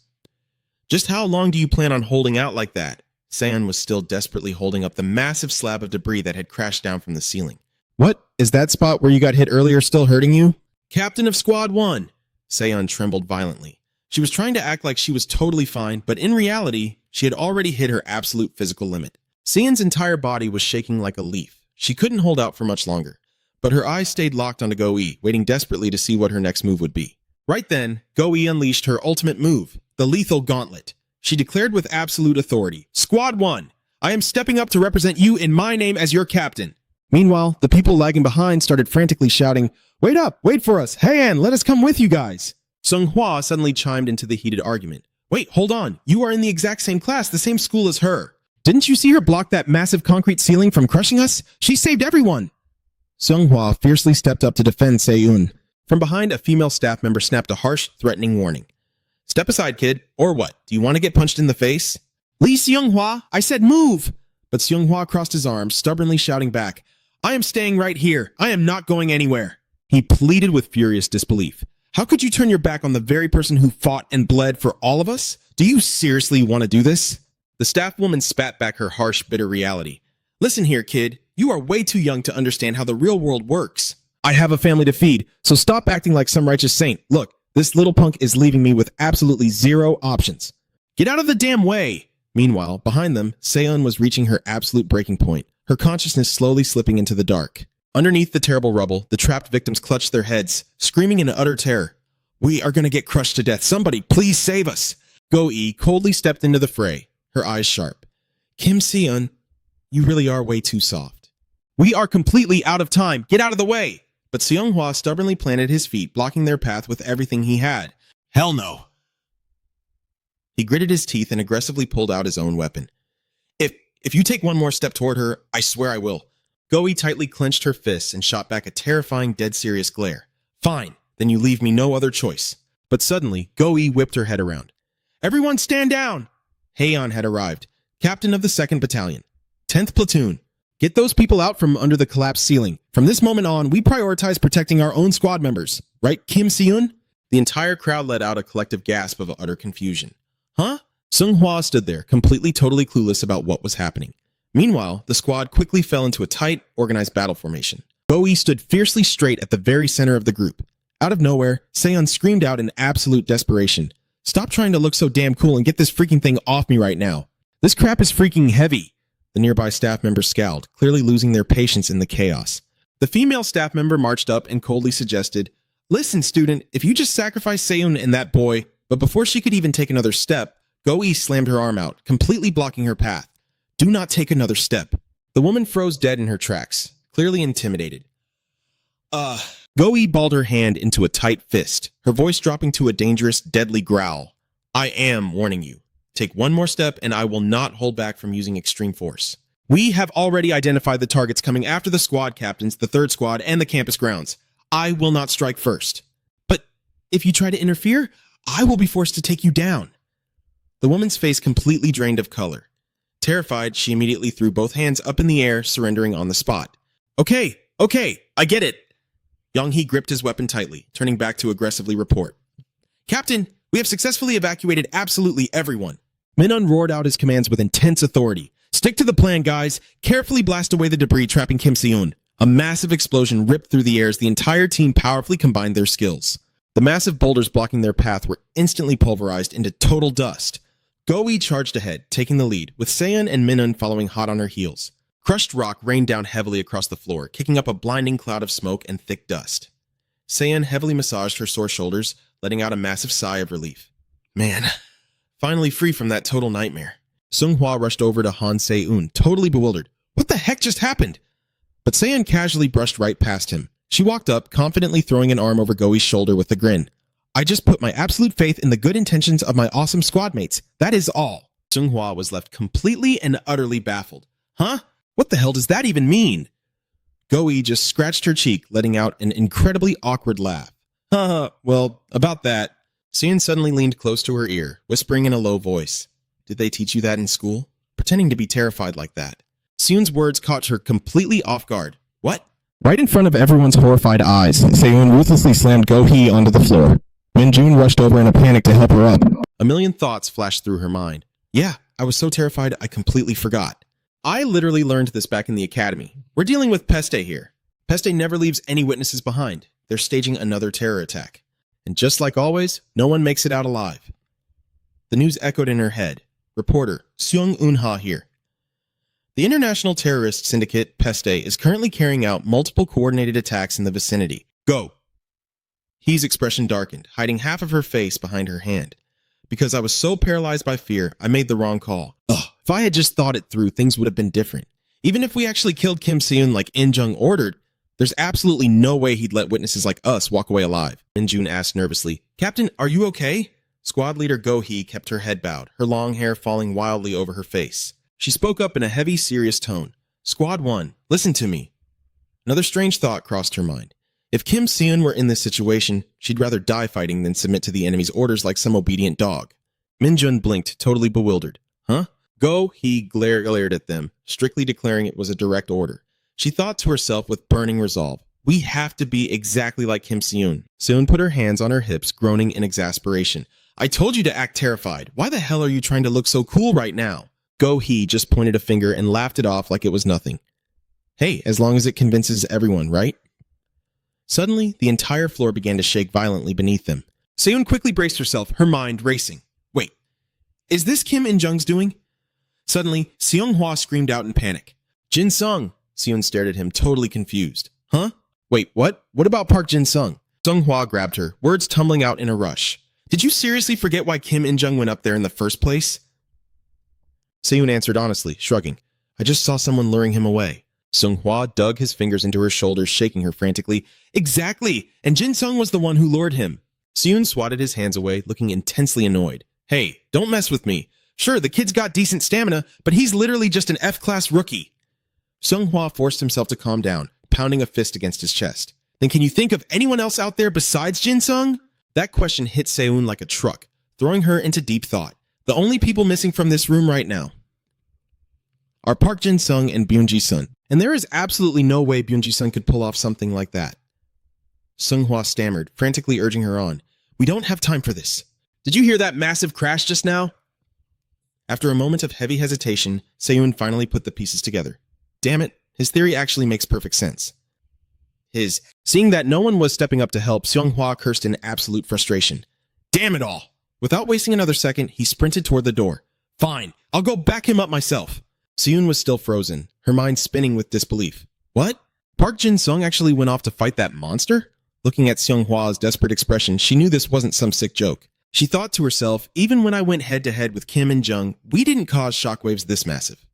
Just how long do you plan on holding out like that? Saeon was still desperately holding up the massive slab of debris that had crashed down from the ceiling. What? Is that spot where you got hit earlier still hurting you? Captain of Squad 1! Saeon trembled violently. She was trying to act like she was totally fine, but in reality, she had already hit her absolute physical limit. Saeon's entire body was shaking like a leaf. She couldn't hold out for much longer. But her eyes stayed locked onto Go-E, waiting desperately to see what her next move would be. Right then, Go-E unleashed her ultimate move, the Lethal Gauntlet. She declared with absolute authority, Squad 1, I am stepping up to represent you in my name as your captain. Meanwhile, the people lagging behind started frantically shouting, Wait up, wait for us, hey Ann, let us come with you guys. Sung Hwa suddenly chimed into the heated argument. Wait, hold on, you are in the exact same class, the same school as her. Didn't you see her block that massive concrete ceiling from crushing us? She saved everyone. Sung Hwa fiercely stepped up to defend Se-eun. From behind, a female staff member snapped a harsh, threatening warning. Step aside, kid. Or what? Do you want to get punched in the face? Lee Seung-hwa, I said move! But Seung-hwa crossed his arms, stubbornly shouting back, I am staying right here. I am not going anywhere. He pleaded with furious disbelief. How could you turn your back on the very person who fought and bled for all of us? Do you seriously want to do this? The staff woman spat back her harsh, bitter reality. Listen here, kid. You are way too young to understand how the real world works. I have a family to feed, so stop acting like some righteous saint. Look, this little punk is leaving me with absolutely zero options. Get out of the damn way! Meanwhile, behind them, Seon was reaching her absolute breaking point, her consciousness slowly slipping into the dark. Underneath the terrible rubble, the trapped victims clutched their heads, screaming in utter terror. We are gonna get crushed to death. Somebody, please save us! Go-E coldly stepped into the fray, her eyes sharp. Kim Seon,
You really are way too soft. We are completely out of time. Get out of the way! But Seonghwa stubbornly planted his feet, blocking their path with everything he had. Hell no. He gritted his teeth and aggressively pulled out his own weapon. If you take one more step toward her, I swear I will. Go-e tightly clenched her fists and shot back a terrifying, dead-serious glare. Fine, then you leave me no other choice. But suddenly, Go-e whipped her head around. Everyone stand down! Heian had arrived, captain of the 2nd Battalion. 10th Platoon. Get those people out from under the collapsed ceiling. From this moment on, we prioritize protecting our own squad members. Right, Kim Si-eun? The entire crowd let out a collective gasp of utter confusion. Huh? Seonghwa stood there, completely totally clueless about what was happening. Meanwhile, the squad quickly fell into a tight, organized battle formation. Go-e stood fiercely straight at the very center of the group. Out of nowhere, Seon screamed out in absolute desperation. Stop trying to look so damn cool and get this freaking thing off me right now. This crap is freaking heavy. The nearby staff members scowled, clearly losing their patience in the chaos. The female staff member marched up and coldly suggested, Listen, student, if you just sacrifice Seon and that boy... But before she could even take another step, Go-e slammed her arm out, completely blocking her path. Do not take another step. The woman froze dead in her tracks, clearly intimidated. Go-e balled her hand into a tight fist, her voice dropping to a dangerous, deadly growl. I am warning you. Take one more step and I will not hold back from using extreme force. We have already identified the targets coming after the squad captains, the 3rd squad, and the campus grounds. I will not strike first. But if you try to interfere, I will be forced to take you down. The woman's face completely drained of color. Terrified, she immediately threw both hands up in the air, surrendering on the spot. Okay, I get it. Young-hee gripped his weapon tightly, turning back to aggressively report. Captain, we have successfully evacuated absolutely everyone. Minun roared out his commands with intense authority. Stick to the plan, guys. Carefully blast away the debris trapping Kim Si-eun. A massive explosion ripped through the air as the entire team powerfully combined their skills. The massive boulders blocking their path were instantly pulverized into total dust. Go-e charged ahead, taking the lead, with Seon and Minun following hot on her heels. Crushed rock rained down heavily across the floor, kicking up a blinding cloud of smoke and thick dust. Seon heavily massaged her sore shoulders, letting out a massive sigh of relief. Man, finally free from that total nightmare. Seonghwa rushed over to Han Se-eun, totally bewildered. What the heck just happened? But Seon casually brushed right past him. She walked up, confidently throwing an arm over Go-e's shoulder with a grin. I just put my absolute faith in the good intentions of my awesome squad mates. That is all. Seonghwa was left completely and utterly baffled. Huh? What the hell does that even mean? Go-e just scratched her cheek, letting out an incredibly awkward laugh. Well, about that. Seon suddenly leaned close to her ear, whispering in a low voice. Did they teach you that in school? Pretending to be terrified like that. Seon's words caught her completely off guard. What?
Right in front of everyone's horrified eyes, Seon ruthlessly slammed Go-hee onto the floor. Min-jun rushed over in a panic to help her up.
A million thoughts flashed through her mind. Yeah, I was so terrified I completely forgot. I literally learned this back in the academy. We're dealing with Peste here. Peste never leaves any witnesses behind. They're staging another terror attack. And just like always, no one makes it out alive. The news echoed in her head. Reporter, Seung Eun-ha here. The international terrorist syndicate, Peste, is currently carrying out multiple coordinated attacks in the vicinity. Go! Hee's expression darkened, hiding half of her face behind her hand. Because I was so paralyzed by fear, I made the wrong call. If I had just thought it through, things would have been different. Even if we actually killed Kim Si-eun like In-jung ordered, there's absolutely no way he'd let witnesses like us walk away alive. Min-jun asked nervously, Captain, are you okay? Squad leader Go-hee kept her head bowed, her long hair falling wildly over her face. She spoke up in a heavy, serious tone. Squad 1, listen to me. Another strange thought crossed her mind. If Kim Si-eun were in this situation, she'd rather die fighting than submit to the enemy's orders like some obedient dog. Min-jun blinked, totally bewildered. Huh? Go-hee glared at them, strictly declaring it was a direct order. She thought to herself with burning resolve, we have to be exactly like Kim Si-eun. Se-eun put her hands on her hips, groaning in exasperation. I told you to act terrified. Why the hell are you trying to look so cool right now? Go-hee just pointed a finger and laughed it off like it was nothing. Hey, as long as it convinces everyone, right? Suddenly, the entire floor began to shake violently beneath them. Se-eun quickly braced herself, her mind racing. Wait, is this Kim In-jung's doing? Suddenly, Seonghwa screamed out in panic. Jin-sung! Se-eun stared at him, totally confused. Huh? Wait, what? What about Park Jin-sung? Seonghwa grabbed her, words tumbling out in a rush. Did you seriously forget why Kim In-jung went up there in the first place? Se-eun answered honestly, shrugging. I just saw someone luring him away. Seonghwa dug his fingers into her shoulders, shaking her frantically. Exactly! And Jin Sung was the one who lured him. Seon swatted his hands away, looking intensely annoyed. Hey, don't mess with me. Sure, the kid's got decent stamina, but he's literally just an F-class rookie. Seonghwa forced himself to calm down, pounding a fist against his chest. Then can you think of anyone else out there besides Jin Sung? That question hit Seon like a truck, throwing her into deep thought. The only people missing from this room right now are Park Jin Sung and Byung Ji Sun, and there is absolutely no way Byung Ji Sun could pull off something like that. Seonghwa stammered, frantically urging her on. We don't have time for this. Did you hear that massive crash just now? After a moment of heavy hesitation, Seon finally put the pieces together. Damn it, his theory actually makes perfect sense. Seeing that no one was stepping up to help, Seonghwa cursed in absolute frustration. Damn it all! Without wasting another second, he sprinted toward the door. Fine, I'll go back him up myself. Seon was still frozen, her mind spinning with disbelief. What? Park Jin Sung actually went off to fight that monster? Looking at Seonghwa's desperate expression, she knew this wasn't some sick joke. She thought to herself, even when I went head-to-head with Kim and Jung, we didn't cause shockwaves this massive.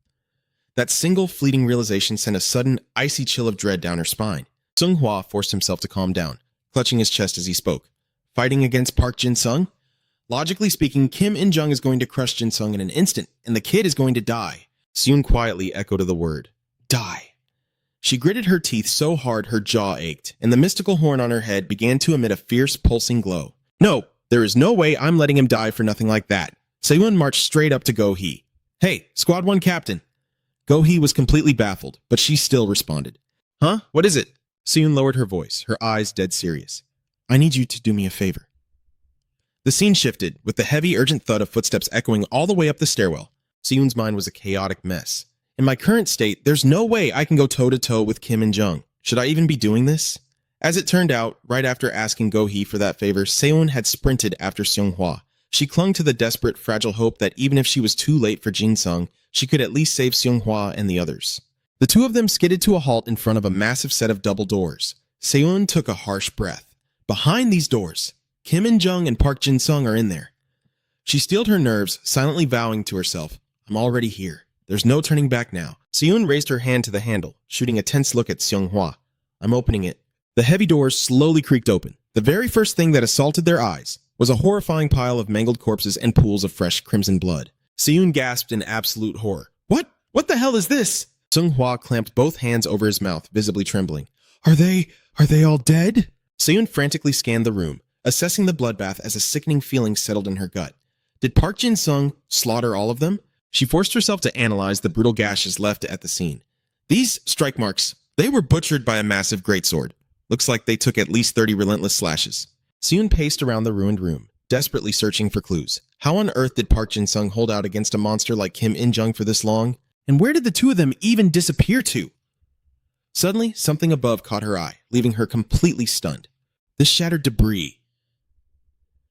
That single fleeting realization sent a sudden, icy chill of dread down her spine. Seonghwa forced himself to calm down, clutching his chest as he spoke. Fighting against Park Jin Sung? Logically speaking, Kim In Jung is going to crush Jin Sung in an instant, and the kid is going to die. Seon quietly echoed the word. Die. She gritted her teeth so hard her jaw ached, and the mystical horn on her head began to emit a fierce, pulsing glow. No, there is no way I'm letting him die for nothing like that. Seon marched straight up to Go-hee. Hey, Squad 1 Captain. Go-hee was completely baffled, but she still responded. Huh? What is it? Seon lowered her voice, her eyes dead serious. I need you to do me a favor. The scene shifted, with the heavy, urgent thud of footsteps echoing all the way up the stairwell. Seon's mind was a chaotic mess. In my current state, there's no way I can go toe-to-toe with Kim and Jung. Should I even be doing this? As it turned out, right after asking Go-hee for that favor, Seon had sprinted after Seonghwa. She clung to the desperate, fragile hope that even if she was too late for Jin Sung, she could at least save Seonghwa and the others. The two of them skidded to a halt in front of a massive set of double doors. Seon took a harsh breath. Behind these doors, Kim and Jung and Park Jin Sung are in there. She steeled her nerves, silently vowing to herself, I'm already here. There's no turning back now. Seon raised her hand to the handle, shooting a tense look at Seonghwa. I'm opening it. The heavy doors slowly creaked open. The very first thing that assaulted their eyes was a horrifying pile of mangled corpses and pools of fresh crimson blood. Seon gasped in absolute horror. What? What the hell is this? Seonghwa clamped both hands over his mouth, visibly trembling. Are they all dead? Seon frantically scanned the room, assessing the bloodbath as a sickening feeling settled in her gut. Did Park Jin Sung slaughter all of them? She forced herself to analyze the brutal gashes left at the scene. These strike marks, they were butchered by a massive greatsword. Looks like they took at least 30 relentless slashes. Seon paced around the ruined room, desperately searching for clues. How on earth did Park Jin Sung hold out against a monster like Kim In Jung for this long? And where did the two of them even disappear to? Suddenly, something above caught her eye, leaving her completely stunned. The shattered debris.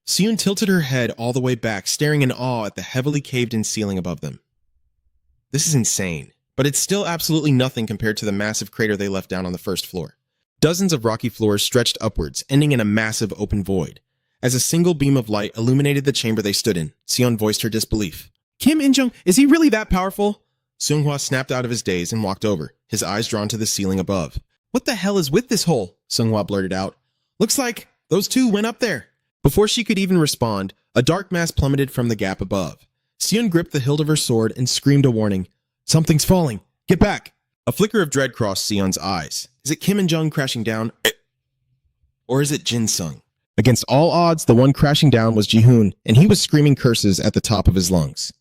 Seon tilted her head all the way back, staring in awe at the heavily caved-in ceiling above them. This is insane, but it's still absolutely nothing compared to the massive crater they left down on the first floor. Dozens of rocky floors stretched upwards, ending in a massive open void. As a single beam of light illuminated the chamber they stood in, Seon voiced her disbelief. Kim In Jung, is he really that powerful? Seonghwa snapped out of his daze and walked over, his eyes drawn to the ceiling above. What the hell is with this hole? Seonghwa blurted out. Looks like those two went up there. Before she could even respond, a dark mass plummeted from the gap above. Seon gripped the hilt of her sword and screamed a warning. Something's falling. Get back. A flicker of dread crossed Seon's eyes. Is it Kim and Jung crashing down? Or is it Jin Sung? Against all odds, the one crashing down was Ji-hoon, and he was screaming curses at the top of his lungs.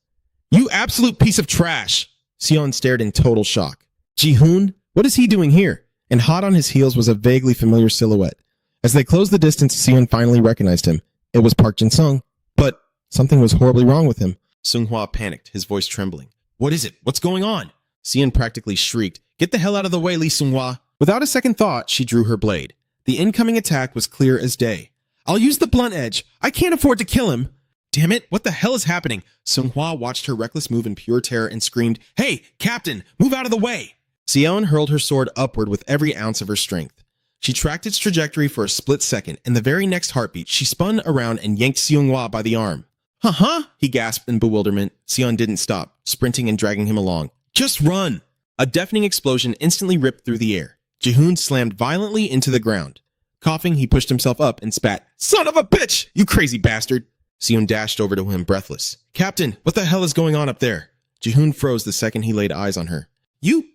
You absolute piece of trash! Seon stared in total shock. Ji-hoon? What is he doing here? And hot on his heels was a vaguely familiar silhouette. As they closed the distance, Seon finally recognized him. It was Park Jin Sung. But something was horribly wrong with him. Seonghwa panicked, his voice trembling. What is it? What's going on? Seon practically shrieked. Get the hell out of the way, Lee Seonghwa. Without a second thought, she drew her blade. The incoming attack was clear as day. I'll use the blunt edge. I can't afford to kill him. Damn it, what the hell is happening? Seonghwa watched her reckless move in pure terror and screamed, Hey, Captain, move out of the way! Seon hurled her sword upward with every ounce of her strength. She tracked its trajectory for a split second, and the very next heartbeat, she spun around and yanked Seonghwa by the arm. Huh? He gasped in bewilderment. Seon didn't stop, sprinting and dragging him along. Just run! A deafening explosion instantly ripped through the air. Jihoon slammed violently into the ground. Coughing, he pushed himself up and spat, "Son of a bitch! You crazy bastard!" Seon dashed over to him, breathless. "Captain, what the hell is going on up there?" Jihoon froze the second he laid eyes on her. "You...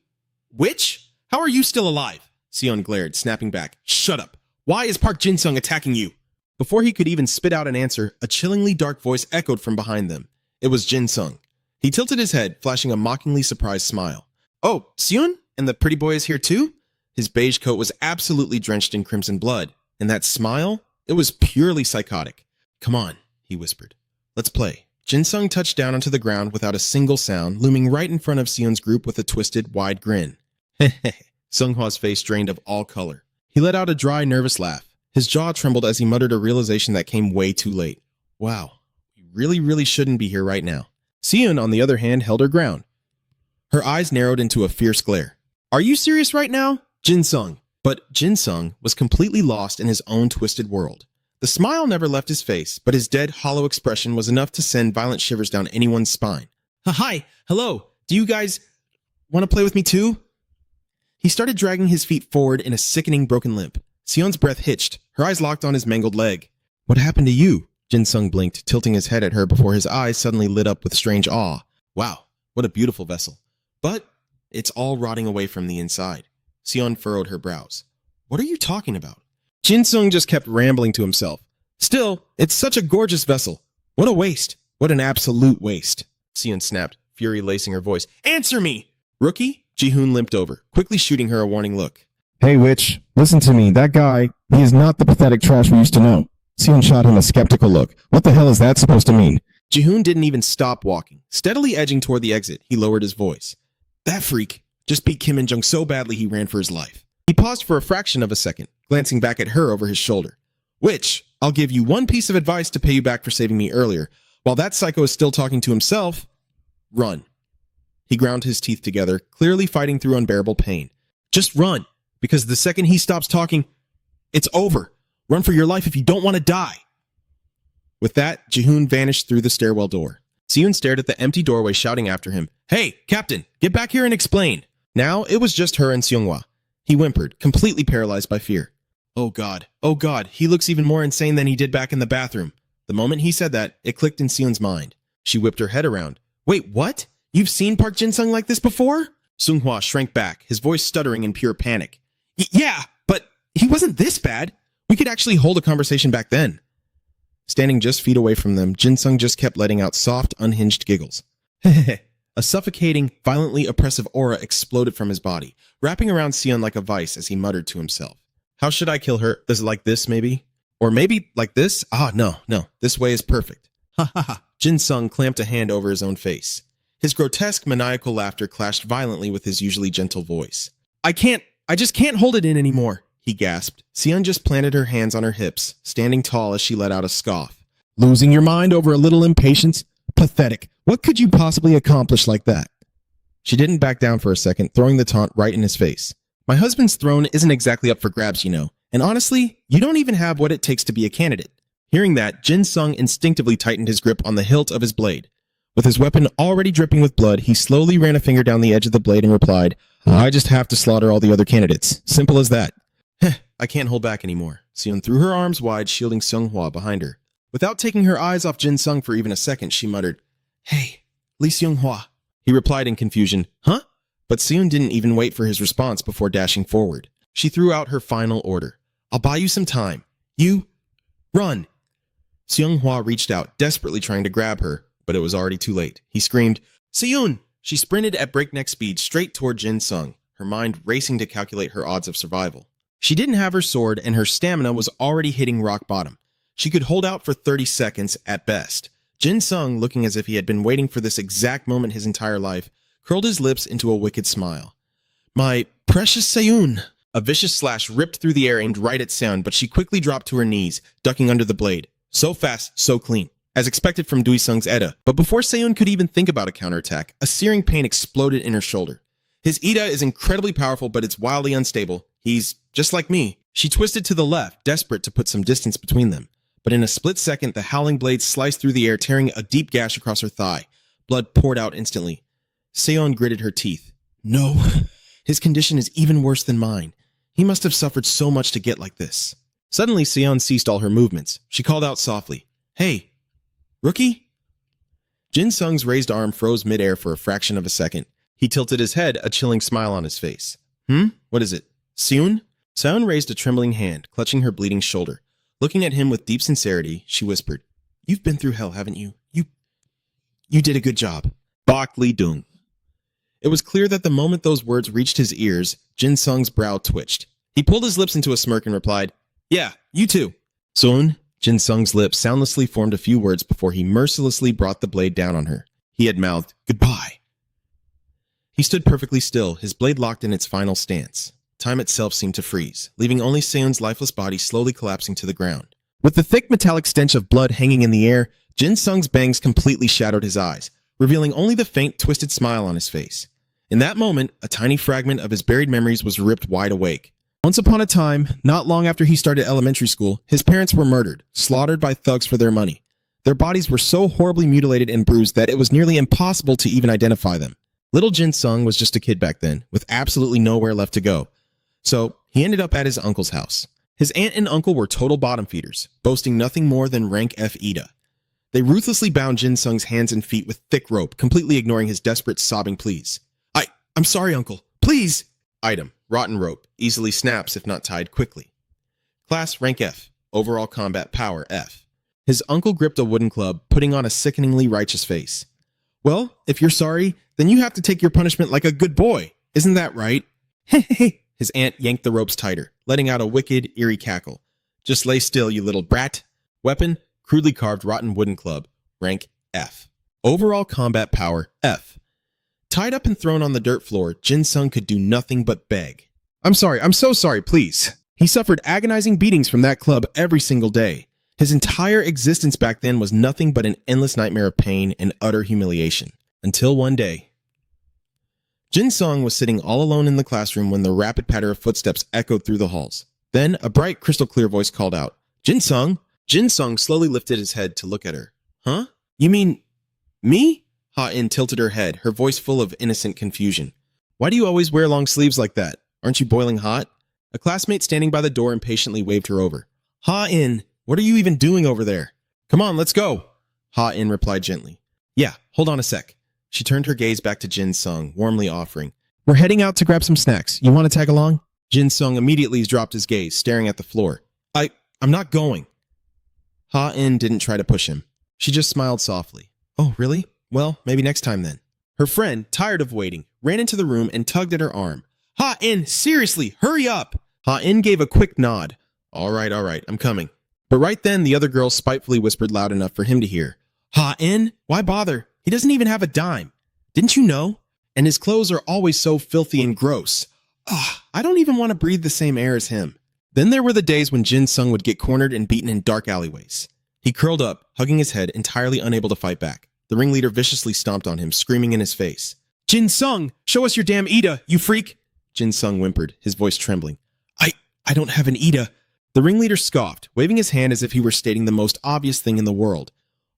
witch? How are you still alive?" Seon glared, snapping back. "Shut up! Why is Park Jin-sung attacking you?" Before he could even spit out an answer, a chillingly dark voice echoed from behind them. It was Jin-sung. He tilted his head, flashing a mockingly surprised smile. "Oh, Seon? And the pretty boy is here too?" His beige coat was absolutely drenched in crimson blood, and that smile? It was purely psychotic. "Come on," he whispered. "Let's play." Jin-sung touched down onto the ground without a single sound, looming right in front of Seon's group with a twisted, wide grin. Heh. Sunghwa's face drained of all color. He let out a dry, nervous laugh. His jaw trembled as he muttered a realization that came way too late. Wow, we really shouldn't be here right now. Seon, on the other hand, held her ground. Her eyes narrowed into a fierce glare. "Are you serious right now?" Jin-sung. But Jin-sung was completely lost in his own twisted world. The smile never left his face, but his dead, hollow expression was enough to send violent shivers down anyone's spine. "Hi, hello, do you guys want to play with me too?" He started dragging his feet forward in a sickening broken limp. Seon's breath hitched, her eyes locked on his mangled leg. "What happened to you?" Jin-sung blinked, tilting his head at her before his eyes suddenly lit up with strange awe. Wow, what a beautiful vessel. But it's all rotting away from the inside. Seon furrowed her brows. "What are you talking about?" Jin-sung just kept rambling to himself. "Still, it's such a gorgeous vessel. What a waste. What an absolute waste." Seon snapped, fury lacing her voice. "Answer me!" "Rookie?" Jihoon limped over, quickly shooting her a warning look.
"Hey, witch, listen to me. That guy, he is not the pathetic trash we used to know." Seon shot him a skeptical look. "What the hell is that supposed to mean?"
Jihoon didn't even stop walking. Steadily edging toward the exit, he lowered his voice. "That freak just beat Kim In-jung so badly he ran for his life." He paused for a fraction of a second, glancing back at her over his shoulder. "Witch, I'll give you one piece of advice to pay you back for saving me earlier. While that psycho is still talking to himself, run." He ground his teeth together, clearly fighting through unbearable pain. "Just run, because the second he stops talking, it's over. Run for your life if you don't want to die." With that, Jihoon vanished through the stairwell door. Seon stared at the empty doorway, shouting after him, "Hey, Captain, get back here and explain." Now it was just her and Seonghwa. He whimpered, completely paralyzed by fear. Oh God, he looks even more insane than he did back in the bathroom." The moment he said that, it clicked in Seon's mind. She whipped her head around. "Wait, what? You've seen Park Jin-sung like this before?" Sunghwa shrank back, his voice stuttering in pure panic. Yeah, but he wasn't this bad. We could actually hold a conversation back then." Standing just feet away from them, Jin-sung just kept letting out soft, unhinged giggles. A suffocating, violently oppressive aura exploded from his body, wrapping around Seon like a vice as he muttered to himself. "How should I kill her? Does it like this, maybe? Or maybe like this? No. This way is perfect." Ha ha ha. Jin-sung clamped a hand over his own face. His grotesque, maniacal laughter clashed violently with his usually gentle voice. I just can't hold it in anymore," he gasped. Seon just planted her hands on her hips, standing tall as she let out a scoff. "Losing your mind over a little impatience? Pathetic. What could you possibly accomplish like that?" She didn't back down for a second, throwing the taunt right in his face. "My husband's throne isn't exactly up for grabs, you know. And honestly, you don't even have what it takes to be a candidate." Hearing that, Jin-sung instinctively tightened his grip on the hilt of his blade. With his weapon already dripping with blood, he slowly ran a finger down the edge of the blade and replied, "I just have to slaughter all the other candidates. Simple as that." I can't hold back anymore." Seon threw her arms wide, shielding Sunghwa behind her. Without taking her eyes off Jin-sung for even a second, she muttered, "Hey, Lee Seonghwa." He replied in confusion, "Huh?" But Seon didn't even wait for his response before dashing forward. She threw out her final order. "I'll buy you some time. You run." Seonghwa reached out, desperately trying to grab her, but it was already too late. He screamed, "Seon!" She sprinted at breakneck speed straight toward Jin-sung, her mind racing to calculate her odds of survival. She didn't have her sword, and her stamina was already hitting rock bottom. She could hold out for 30 seconds at best. Jin-sung, looking as if he had been waiting for this exact moment his entire life, curled his lips into a wicked smile. "My precious Seon!" A vicious slash ripped through the air aimed right at Seon, but she quickly dropped to her knees, ducking under the blade. So fast, so clean. As expected from Dui-sung's Eda. But before Seon could even think about a counterattack, a searing pain exploded in her shoulder. His Ida is incredibly powerful, but it's wildly unstable. He's just like me. She twisted to the left, desperate to put some distance between them. But in a split second, the howling blade sliced through the air, tearing a deep gash across her thigh. Blood poured out instantly. Seon gritted her teeth. No, his condition is even worse than mine. He must have suffered so much to get like this. Suddenly, Seon ceased all her movements. She called out softly, "Hey, rookie?" Jin Sung's raised arm froze midair for a fraction of a second. He tilted his head, a chilling smile on his face. What is it? Seon? Seon raised a trembling hand, clutching her bleeding shoulder. Looking at him with deep sincerity, she whispered, "You've been through hell, haven't you? You did a good job." Bak Li-dung. It was clear that the moment those words reached his ears, Jin Sung's brow twitched. He pulled his lips into a smirk and replied, "Yeah, you too." "Seon?" Jin Sung's lips soundlessly formed a few words before he mercilessly brought the blade down on her. He had mouthed, "Goodbye." He stood perfectly still, his blade locked in its final stance. Time itself seemed to freeze, leaving only Seon's lifeless body slowly collapsing to the ground. With the thick metallic stench of blood hanging in the air, Jin Sung's bangs completely shadowed his eyes, revealing only the faint, twisted smile on his face. In that moment, a tiny fragment of his buried memories was ripped wide awake. Once upon a time, not long after he started elementary school, his parents were murdered, slaughtered by thugs for their money. Their bodies were so horribly mutilated and bruised that it was nearly impossible to even identify them. Little Jin Sung was just a kid back then, with absolutely nowhere left to go. So, he ended up at his uncle's house. His aunt and uncle were total bottom feeders, boasting nothing more than rank F Ida. They ruthlessly bound Jin Sung's hands and feet with thick rope, completely ignoring his desperate, sobbing pleas. I'm sorry, uncle. Please! Item, rotten rope, easily snaps if not tied quickly. Class, rank F. Overall combat power, F. His uncle gripped a wooden club, putting on a sickeningly righteous face. "Well, if you're sorry, then you have to take your punishment like a good boy. Isn't that right?" Hey. His aunt yanked the ropes tighter, letting out a wicked, eerie cackle. "Just lay still, you little brat." Weapon, crudely carved rotten wooden club, rank F. Overall combat power, F. Tied up and thrown on the dirt floor, Jin Sung could do nothing but beg. I'm so sorry, please." He suffered agonizing beatings from that club every single day. His entire existence back then was nothing but an endless nightmare of pain and utter humiliation. Until one day. Jin Sung was sitting all alone in the classroom when the rapid patter of footsteps echoed through the halls. Then a bright, crystal-clear voice called out, "Jin Sung?" Jin Sung slowly lifted his head to look at her. "Huh? You mean me?" Ha-in tilted her head, her voice full of innocent confusion. "Why do you always wear long sleeves like that? Aren't you boiling hot?" A classmate standing by the door impatiently waved her over. "Ha-in, what are you even doing over there?" "Come on, let's go," Ha-in replied gently. "Yeah, hold on a sec." She turned her gaze back to Jin Sung, warmly offering, "We're heading out to grab some snacks. You want to tag along?" Jin Sung immediately dropped his gaze, staring at the floor. I'm not going." Ha-in didn't try to push him. She just smiled softly. "Oh, really? Well, maybe next time then." Her friend, tired of waiting, ran into the room and tugged at her arm. "Ha-in, seriously, hurry up!" Ha-in gave a quick nod. All right, I'm coming." But right then, the other girl spitefully whispered loud enough for him to hear. "Ha-in, why bother? He doesn't even have a dime. Didn't you know? And his clothes are always so filthy and gross. I don't even want to breathe the same air as him." Then there were the days when Jin Sung would get cornered and beaten in dark alleyways. He curled up, hugging his head, entirely unable to fight back. The ringleader viciously stomped on him, screaming in his face. "Jin Sung, show us your damn Ida, you freak!" Jin Sung whimpered, his voice trembling. I don't have an Ida." The ringleader scoffed, waving his hand as if he were stating the most obvious thing in the world.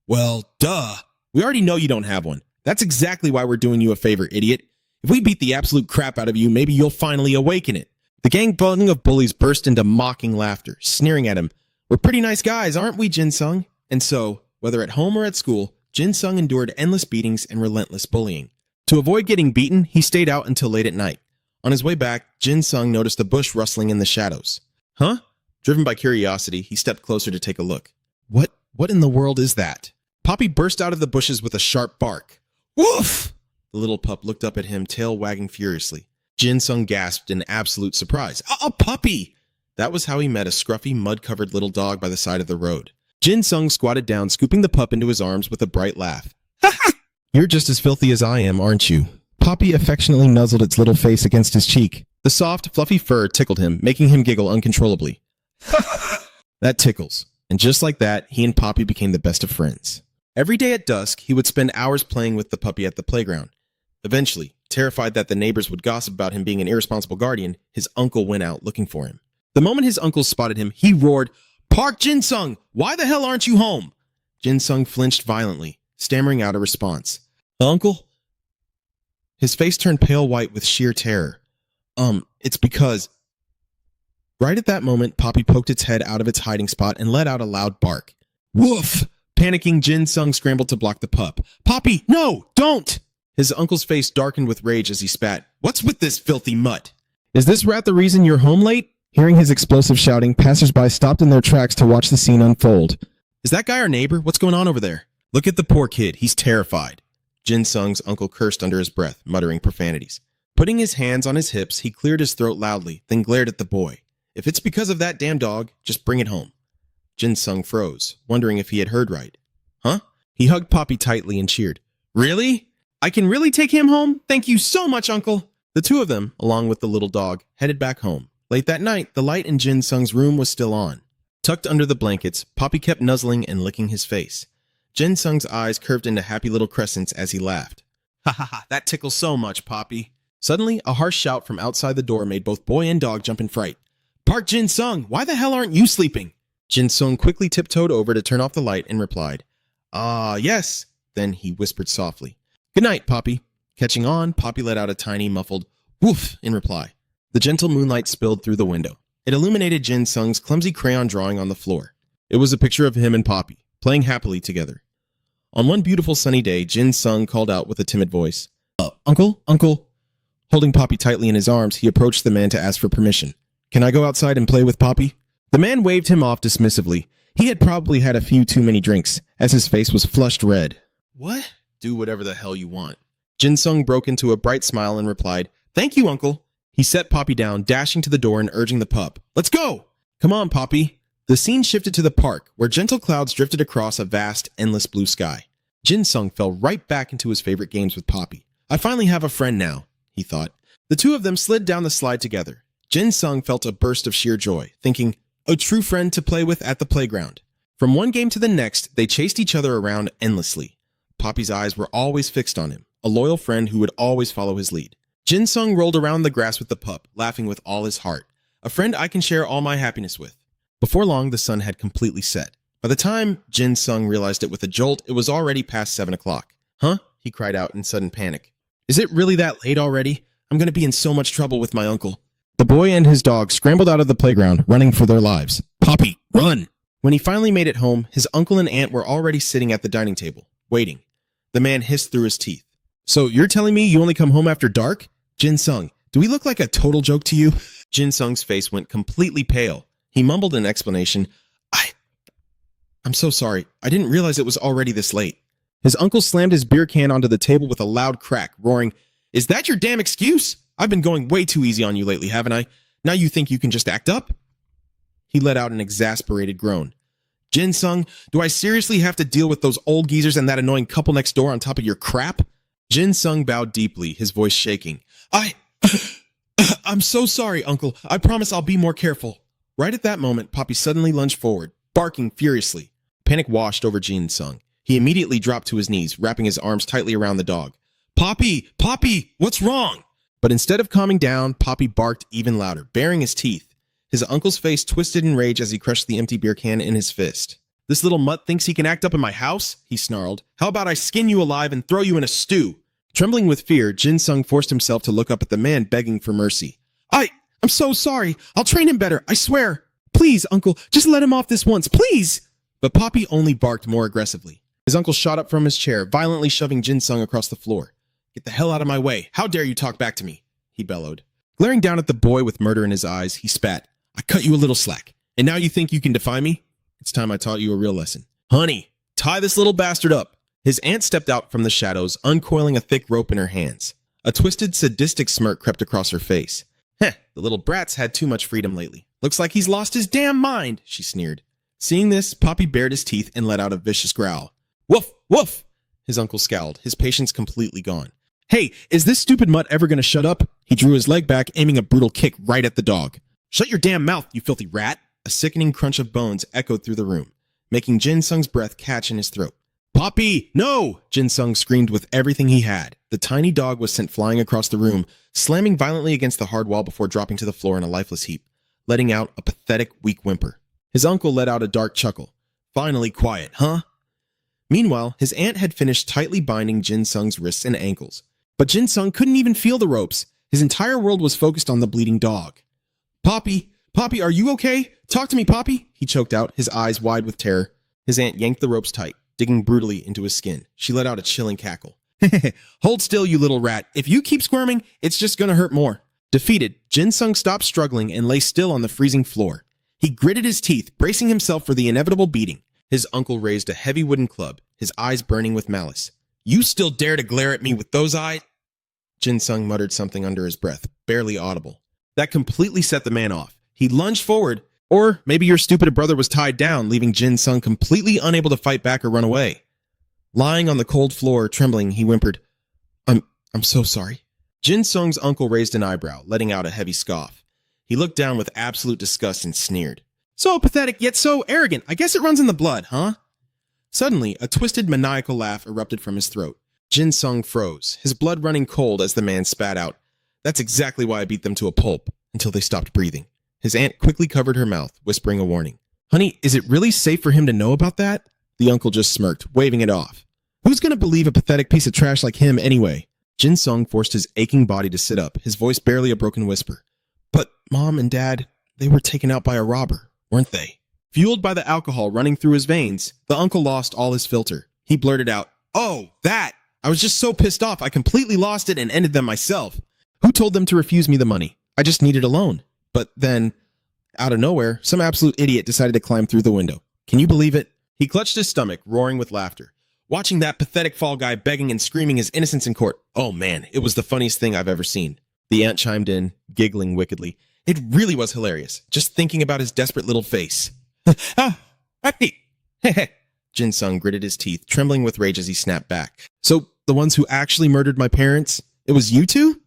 "Well, duh. We already know you don't have one. That's exactly why we're doing you a favor, idiot. If we beat the absolute crap out of you, maybe you'll finally awaken it." The gangbang of bullies burst into mocking laughter, sneering at him. "We're pretty nice guys, aren't we, Jin Sung?" And so, whether at home or at school, Jin Sung endured endless beatings and relentless bullying. To avoid getting beaten, he stayed out until late at night. On his way back, Jin Sung noticed a bush rustling in the shadows. Huh? Driven by curiosity, he stepped closer to take a look. What in the world is that? Poppy burst out of the bushes with a sharp bark. "Woof!" The little pup looked up at him, tail wagging furiously. Jin Sung gasped in absolute surprise. A puppy! That was how he met a scruffy, mud-covered little dog by the side of the road. Jin Sung squatted down, scooping the pup into his arms with a bright laugh. "You're just as filthy as I am, aren't you?" Poppy affectionately nuzzled its little face against his cheek. The soft, fluffy fur tickled him, making him giggle uncontrollably. That tickles. And just like that, he and Poppy became the best of friends. Every day at dusk, he would spend hours playing with the puppy at the playground. Eventually, terrified that the neighbors would gossip about him being an irresponsible guardian, his uncle went out looking for him. The moment his uncle spotted him, he roared, "Park Jin Sung! Why the hell aren't you home?" Jin Sung flinched violently, stammering out a response. "Uncle?" His face turned pale white with sheer terror. It's because... Right at that moment, Poppy poked its head out of its hiding spot and let out a loud bark. Woof! Panicking, Jin Sung scrambled to block the pup. Poppy, no! Don't! His uncle's face darkened with rage as he spat. What's with this filthy mutt?
Is this rat the reason you're home late? Hearing his explosive shouting, passersby stopped in their tracks to watch the scene unfold.
Is that guy our neighbor? What's going on over there? Look at the poor kid. He's terrified. Jin Sung's uncle cursed under his breath, muttering profanities. Putting his hands on his hips, he cleared his throat loudly, then glared at the boy. If it's because of that damn dog, just bring it home. Jin Sung froze, wondering if he had heard right. Huh? He hugged Poppy tightly and cheered. Really? I can really take him home? Thank you so much, Uncle. The two of them, along with the little dog, headed back home. Late that night, the light in Jin Sung's room was still on. Tucked under the blankets, Poppy kept nuzzling and licking his face. Jin Sung's eyes curved into happy little crescents as he laughed. Ha ha ha, that tickles so much, Poppy. Suddenly, a harsh shout from outside the door made both boy and dog jump in fright. Park Jin Sung, why the hell aren't you sleeping? Jin Sung quickly tiptoed over to turn off the light and replied, yes. Then he whispered softly, Good night, Poppy. Catching on, Poppy let out a tiny, muffled woof in reply. The gentle moonlight spilled through the window. It illuminated Jin Sung's clumsy crayon drawing on the floor. It was a picture of him and Poppy, playing happily together. On one beautiful sunny day, Jin Sung called out with a timid voice, Uncle? Holding Poppy tightly in his arms, he approached the man to ask for permission. Can I go outside and play with Poppy? The man waved him off dismissively. He had probably had a few too many drinks, as his face was flushed red. What? Do whatever the hell you want. Jin Sung broke into a bright smile and replied, Thank you, Uncle. He set Poppy down, dashing to the door and urging the pup. Let's go! Come on, Poppy. The scene shifted to the park, where gentle clouds drifted across a vast, endless blue sky. Jin Sung fell right back into his favorite games with Poppy. I finally have a friend now, he thought. The two of them slid down the slide together. Jin Sung felt a burst of sheer joy, thinking, a true friend to play with at the playground. From one game to the next, they chased each other around endlessly. Poppy's eyes were always fixed on him, a loyal friend who would always follow his lead. Jin Sung rolled around the grass with the pup, laughing with all his heart. A friend I can share all my happiness with. Before long, the sun had completely set. By the time Jin Sung realized it with a jolt, it was already past 7 o'clock. Huh? He cried out in sudden panic. Is it really that late already? I'm going to be in so much trouble with my uncle.
The boy and his dog scrambled out of the playground, running for their lives.
Poppy, run! When he finally made it home, his uncle and aunt were already sitting at the dining table, waiting. The man hissed through his teeth. So you're telling me you only come home after dark? Jin Sung, do we look like a total joke to you? Jin Sung's face went completely pale. He mumbled an explanation. I'm so sorry. I didn't realize it was already this late. His uncle slammed his beer can onto the table with a loud crack, roaring, Is that your damn excuse? I've been going way too easy on you lately, haven't I? Now you think you can just act up? He let out an exasperated groan. Jin Sung, do I seriously have to deal with those old geezers and that annoying couple next door on top of your crap? Jin Sung bowed deeply, his voice shaking. I'm so sorry, Uncle. I promise I'll be more careful. Right at that moment, Poppy suddenly lunged forward, barking furiously. Panic washed over Jin Sung. He immediately dropped to his knees, wrapping his arms tightly around the dog. Poppy! Poppy! What's wrong? But instead of calming down, Poppy barked even louder, baring his teeth. His uncle's face twisted in rage as he crushed the empty beer can in his fist. This little mutt thinks he can act up in my house? He snarled. How about I skin you alive and throw you in a stew? Trembling with fear, Jin Sung forced himself to look up at the man begging for mercy. I'm so sorry. I'll train him better, I swear. Please, Uncle, just let him off this once, please. But Poppy only barked more aggressively. His uncle shot up from his chair, violently shoving Jin Sung across the floor. Get the hell out of my way. How dare you talk back to me? He bellowed. Glaring down at the boy with murder in his eyes, he spat. I cut you a little slack, and now you think you can defy me? It's time I taught you a real lesson. Honey, tie this little bastard up. His aunt stepped out from the shadows, uncoiling a thick rope in her hands. A twisted, sadistic smirk crept across her face. Heh, the little brat's had too much freedom lately. Looks like he's lost his damn mind, she sneered. Seeing this, Poppy bared his teeth and let out a vicious growl. Woof, woof! His uncle scowled, his patience completely gone. Hey, is this stupid mutt ever going to shut up? He drew his leg back, aiming a brutal kick right at the dog. Shut your damn mouth, you filthy rat! A sickening crunch of bones echoed through the room, making Jin Sung's breath catch in his throat. Poppy, no! Jin Sung screamed with everything he had. The tiny dog was sent flying across the room, slamming violently against the hard wall before dropping to the floor in a lifeless heap, letting out a pathetic, weak whimper. His uncle let out a dark chuckle. Finally quiet, huh? Meanwhile, his aunt had finished tightly binding Jin Sung's wrists and ankles. But Jin Sung couldn't even feel the ropes. His entire world was focused on the bleeding dog. Poppy, Poppy, are you okay? Talk to me, Poppy, he choked out, his eyes wide with terror. His aunt yanked the ropes tight, digging brutally into his skin. She let out a chilling cackle. Hold still, you little rat. If you keep squirming, it's just gonna hurt more. Defeated, Jin Sung stopped struggling and lay still on the freezing floor. He gritted his teeth, bracing himself for the inevitable beating. His uncle raised a heavy wooden club, his eyes burning with malice. You still dare to glare at me with those eyes? Jin Sung muttered something under his breath, barely audible. That completely set the man off. He lunged forward, or maybe your stupid brother was tied down, leaving Jin Sung completely unable to fight back or run away. Lying on the cold floor, trembling, he whimpered, I'm so sorry. Jin Sung's uncle raised an eyebrow, letting out a heavy scoff. He looked down with absolute disgust and sneered. So pathetic, yet so arrogant. I guess it runs in the blood, huh? Suddenly, a twisted, maniacal laugh erupted from his throat. Jin Sung froze, his blood running cold as the man spat out. That's exactly why I beat them to a pulp, until they stopped breathing. His aunt quickly covered her mouth, whispering a warning. Honey, is it really safe for him to know about that? The uncle just smirked, waving it off. Who's gonna believe a pathetic piece of trash like him anyway? Jin Sung forced his aching body to sit up, his voice barely a broken whisper. But Mom and Dad, they were taken out by a robber, weren't they? Fueled by the alcohol running through his veins, the uncle lost all his filter. He blurted out, Oh, that! I was just so pissed off I completely lost it and ended them myself. Who told them to refuse me the money? I just needed a loan. But then, out of nowhere, some absolute idiot decided to climb through the window. Can you believe it? He clutched his stomach, roaring with laughter. Watching that pathetic fall guy begging and screaming his innocence in court. Oh man, it was the funniest thing I've ever seen. The aunt chimed in, giggling wickedly. It really was hilarious, just thinking about his desperate little face. Jin Sung gritted his teeth, trembling with rage as he snapped back. So, the ones who actually murdered my parents, it was you two?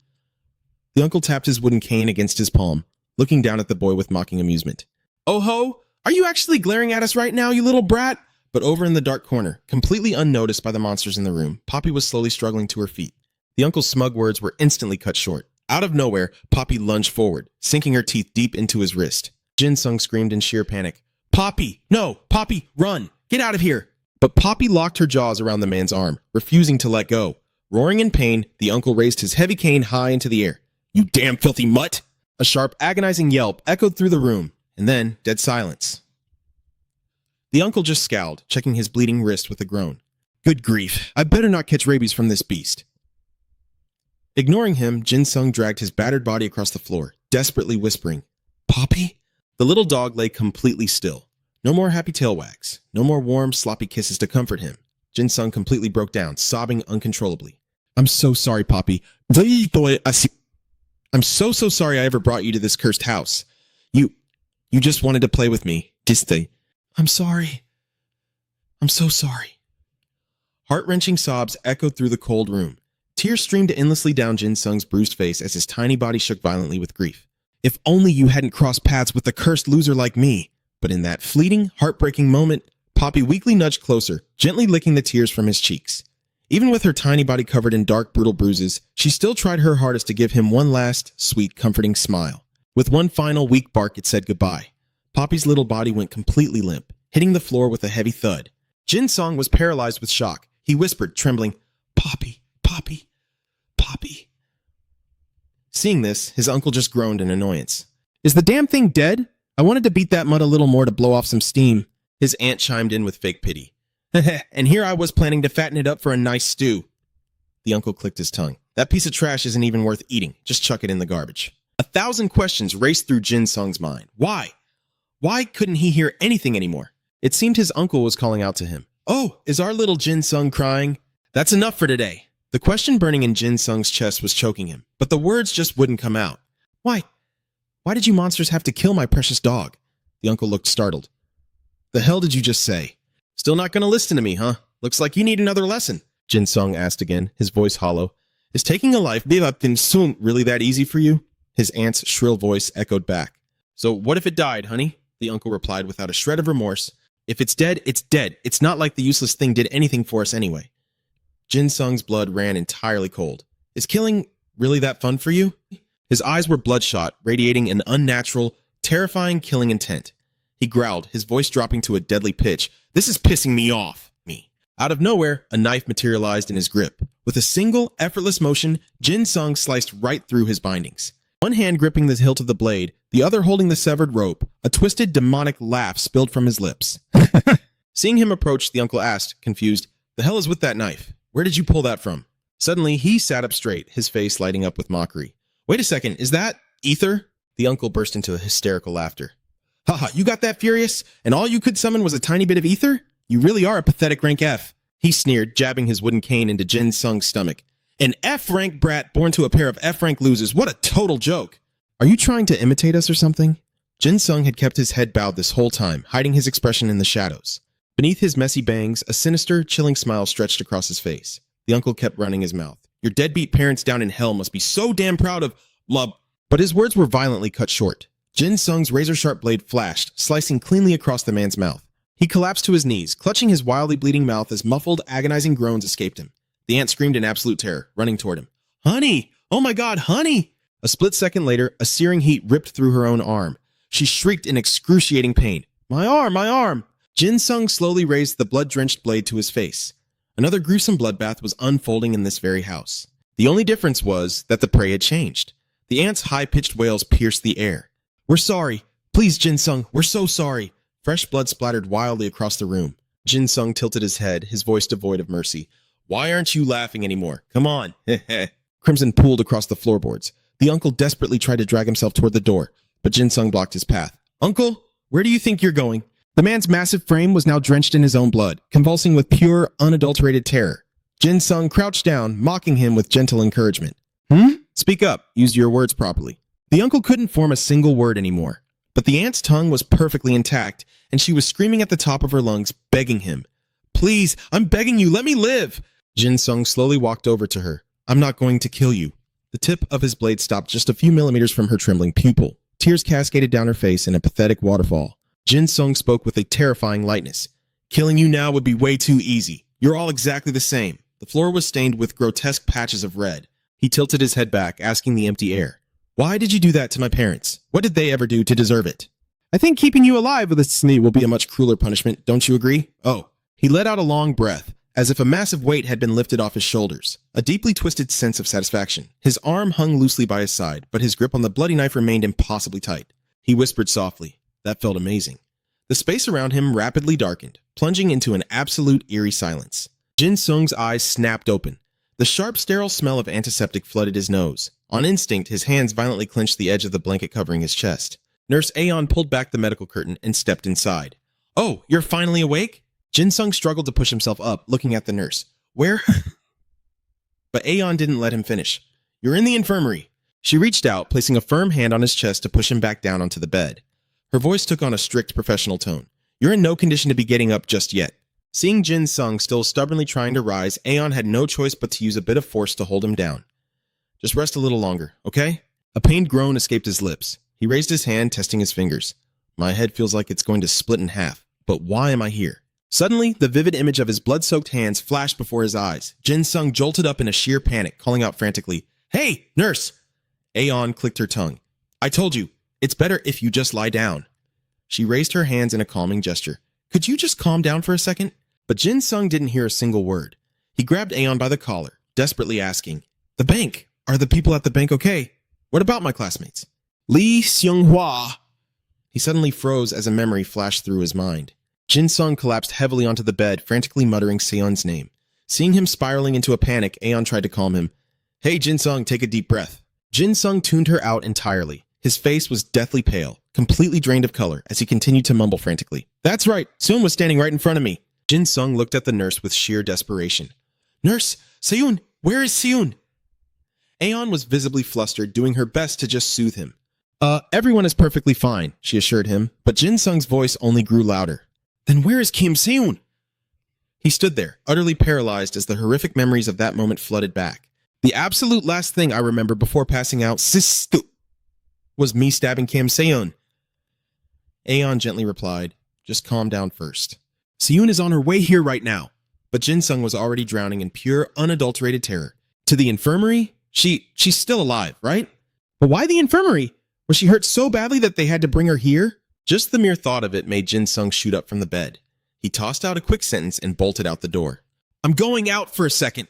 The uncle tapped his wooden cane against his palm, looking down at the boy with mocking amusement. Oh ho, are you actually glaring at us right now, you little brat? But over in the dark corner, completely unnoticed by the monsters in the room, Poppy was slowly struggling to her feet. The uncle's smug words were instantly cut short. Out of nowhere, Poppy lunged forward, sinking her teeth deep into his wrist. Jin Sung screamed in sheer panic. Poppy! No! Poppy, run! Get out of here! But Poppy locked her jaws around the man's arm, refusing to let go. Roaring in pain, the uncle raised his heavy cane high into the air. You damn filthy mutt! A sharp, agonizing yelp echoed through the room, and then dead silence. The uncle just scowled, checking his bleeding wrist with a groan. Good grief, I better not catch rabies from this beast. Ignoring him, Jin Sung dragged his battered body across the floor, desperately whispering, Poppy? The little dog lay completely still. No more happy tail wags, no more warm, sloppy kisses to comfort him. Jin Sung completely broke down, sobbing uncontrollably. I'm so sorry, Poppy. I'm so sorry I ever brought you to this cursed house. You just wanted to play with me. I'm sorry. I'm so sorry. Heart-wrenching sobs echoed through the cold room. Tears streamed endlessly down Jin Sung's bruised face as his tiny body shook violently with grief. If only you hadn't crossed paths with a cursed loser like me. But in that fleeting, heartbreaking moment, Poppy weakly nudged closer, gently licking the tears from his cheeks. Even with her tiny body covered in dark, brutal bruises, she still tried her hardest to give him one last, sweet, comforting smile. With one final weak bark, it said goodbye. Poppy's little body went completely limp, hitting the floor with a heavy thud. Jin Sung was paralyzed with shock. He whispered, trembling, Poppy, Poppy, Poppy. Seeing this, his uncle just groaned in annoyance. Is the damn thing dead? I wanted to beat that mud a little more to blow off some steam. His aunt chimed in with fake pity. And here I was planning to fatten it up for a nice stew. The uncle clicked his tongue. That piece of trash isn't even worth eating. Just chuck it in the garbage. 1,000 questions raced through Jin Sung's mind. Why? Why couldn't he hear anything anymore? It seemed his uncle was calling out to him. Oh, is our little Jin Sung crying? That's enough for today. The question burning in Jin Sung's chest was choking him, but the words just wouldn't come out. Why did you monsters have to kill my precious dog? The uncle looked startled. The hell did you just say? Still not gonna listen to me, huh? Looks like you need another lesson. Jin Sung asked again, his voice hollow. Is taking a life really that easy for you? His aunt's shrill voice echoed back. So what if it died, honey? The uncle replied without a shred of remorse. If it's dead, it's dead. It's not like the useless thing did anything for us anyway. Jin Sung's blood ran entirely cold. Is killing really that fun for you? His eyes were bloodshot, radiating an unnatural, terrifying killing intent. He growled, his voice dropping to a deadly pitch. This is pissing me off. Me. Out of nowhere, a knife materialized in his grip. With a single, effortless motion, Jin Sung sliced right through his bindings. One hand gripping the hilt of the blade, the other holding the severed rope, a twisted, demonic laugh spilled from his lips. Seeing him approach, the uncle asked, confused, "The hell is with that knife? Where did you pull that from?" Suddenly, he sat up straight, his face lighting up with mockery. "Wait a second, is that ether?" The uncle burst into a hysterical laughter. "Haha, you got that furious? And all you could summon was a tiny bit of ether? You really are a pathetic rank F." He sneered, jabbing his wooden cane into Jin Sung's stomach. "An F-rank brat born to a pair of F-rank losers. What a total joke." "Are you trying to imitate us or something?" Jin Sung had kept his head bowed this whole time, hiding his expression in the shadows. Beneath his messy bangs, a sinister, chilling smile stretched across his face. The uncle kept running his mouth. "Your deadbeat parents down in hell must be so damn proud of love." But his words were violently cut short. Jin Sung's razor-sharp blade flashed, slicing cleanly across the man's mouth. He collapsed to his knees, clutching his wildly bleeding mouth as muffled, agonizing groans escaped him. The aunt screamed in absolute terror, running toward him. "Honey! Oh my God, honey!" A split second later, a searing heat ripped through her own arm. She shrieked in excruciating pain. "My arm! My arm!" Jin Sung slowly raised the blood-drenched blade to his face. Another gruesome bloodbath was unfolding in this very house. The only difference was that the prey had changed. The aunt's high-pitched wails pierced the air. "We're sorry. Please, Jin Sung, we're so sorry." Fresh blood splattered wildly across the room. Jin Sung tilted his head, his voice devoid of mercy. "Why aren't you laughing anymore? Come on." Crimson pooled across the floorboards. The uncle desperately tried to drag himself toward the door, but Jin Sung blocked his path. "Uncle, where do you think you're going?" The man's massive frame was now drenched in his own blood, convulsing with pure, unadulterated terror. Jin Sung crouched down, mocking him with gentle encouragement. Speak up. Use your words properly." The uncle couldn't form a single word anymore. But the aunt's tongue was perfectly intact, and she was screaming at the top of her lungs, begging him. "Please, I'm begging you, let me live!" Jin Sung slowly walked over to her. "I'm not going to kill you." The tip of his blade stopped just a few millimeters from her trembling pupil. Tears cascaded down her face in a pathetic waterfall. Jin Sung spoke with a terrifying lightness. "Killing you now would be way too easy. You're all exactly the same." The floor was stained with grotesque patches of red. He tilted his head back, asking the empty air. "Why did you do that to my parents? What did they ever do to deserve it?" "I think keeping you alive with a snee will be a much crueler punishment, don't you agree?" "Oh." He let out a long breath, as if a massive weight had been lifted off his shoulders, a deeply twisted sense of satisfaction. His arm hung loosely by his side, but his grip on the bloody knife remained impossibly tight. He whispered softly, "That felt amazing." The space around him rapidly darkened, plunging into an absolute eerie silence. Jin Sung's eyes snapped open. The sharp, sterile smell of antiseptic flooded his nose. On instinct, his hands violently clenched the edge of the blanket covering his chest. Nurse Aeon pulled back the medical curtain and stepped inside. "Oh, you're finally awake?" Jin Sung struggled to push himself up, looking at the nurse. "Where?" But Aeon didn't let him finish. "You're in the infirmary." She reached out, placing a firm hand on his chest to push him back down onto the bed. Her voice took on a strict professional tone. "You're in no condition to be getting up just yet." Seeing Jin Sung still stubbornly trying to rise, Aeon had no choice but to use a bit of force to hold him down. "Just rest a little longer, okay?" A pained groan escaped his lips. He raised his hand, testing his fingers. "My head feels like it's going to split in half, but why am I here?" Suddenly, the vivid image of his blood-soaked hands flashed before his eyes. Jin Sung jolted up in a sheer panic, calling out frantically, "Hey, nurse!" Aeon clicked her tongue. "I told you, it's better if you just lie down." She raised her hands in a calming gesture. "Could you just calm down for a second?" But Jin Sung didn't hear a single word. He grabbed Aeon by the collar, desperately asking, "The bank? Are the people at the bank okay? What about my classmates?" "Lee Seung-hwa." He suddenly froze as a memory flashed through his mind. Jin Sung collapsed heavily onto the bed, frantically muttering Seon's name. Seeing him spiraling into a panic, Aeon tried to calm him. "Hey, Jin Sung, take a deep breath." Jin Sung tuned her out entirely. His face was deathly pale, completely drained of color, as he continued to mumble frantically. "That's right, Seon was standing right in front of me." Jin Sung looked at the nurse with sheer desperation. "Nurse, Seon, where is Seon?" Aeon was visibly flustered, doing her best to just soothe him. Everyone is perfectly fine," she assured him, but Jin Sung's voice only grew louder. "Then where is Kim Seon?" He stood there, utterly paralyzed as the horrific memories of that moment flooded back. "The absolute last thing I remember before passing out was me stabbing Kim Seon." Aeon gently replied, "Just calm down first. Seon is on her way here right now." But Jin Sung was already drowning in pure, unadulterated terror. "To the infirmary? She's still alive, right?" "But why the infirmary? Was she hurt so badly that they had to bring her here?" Just the mere thought of it made Jin Sung shoot up from the bed. He tossed out a quick sentence and bolted out the door. "I'm going out for a second."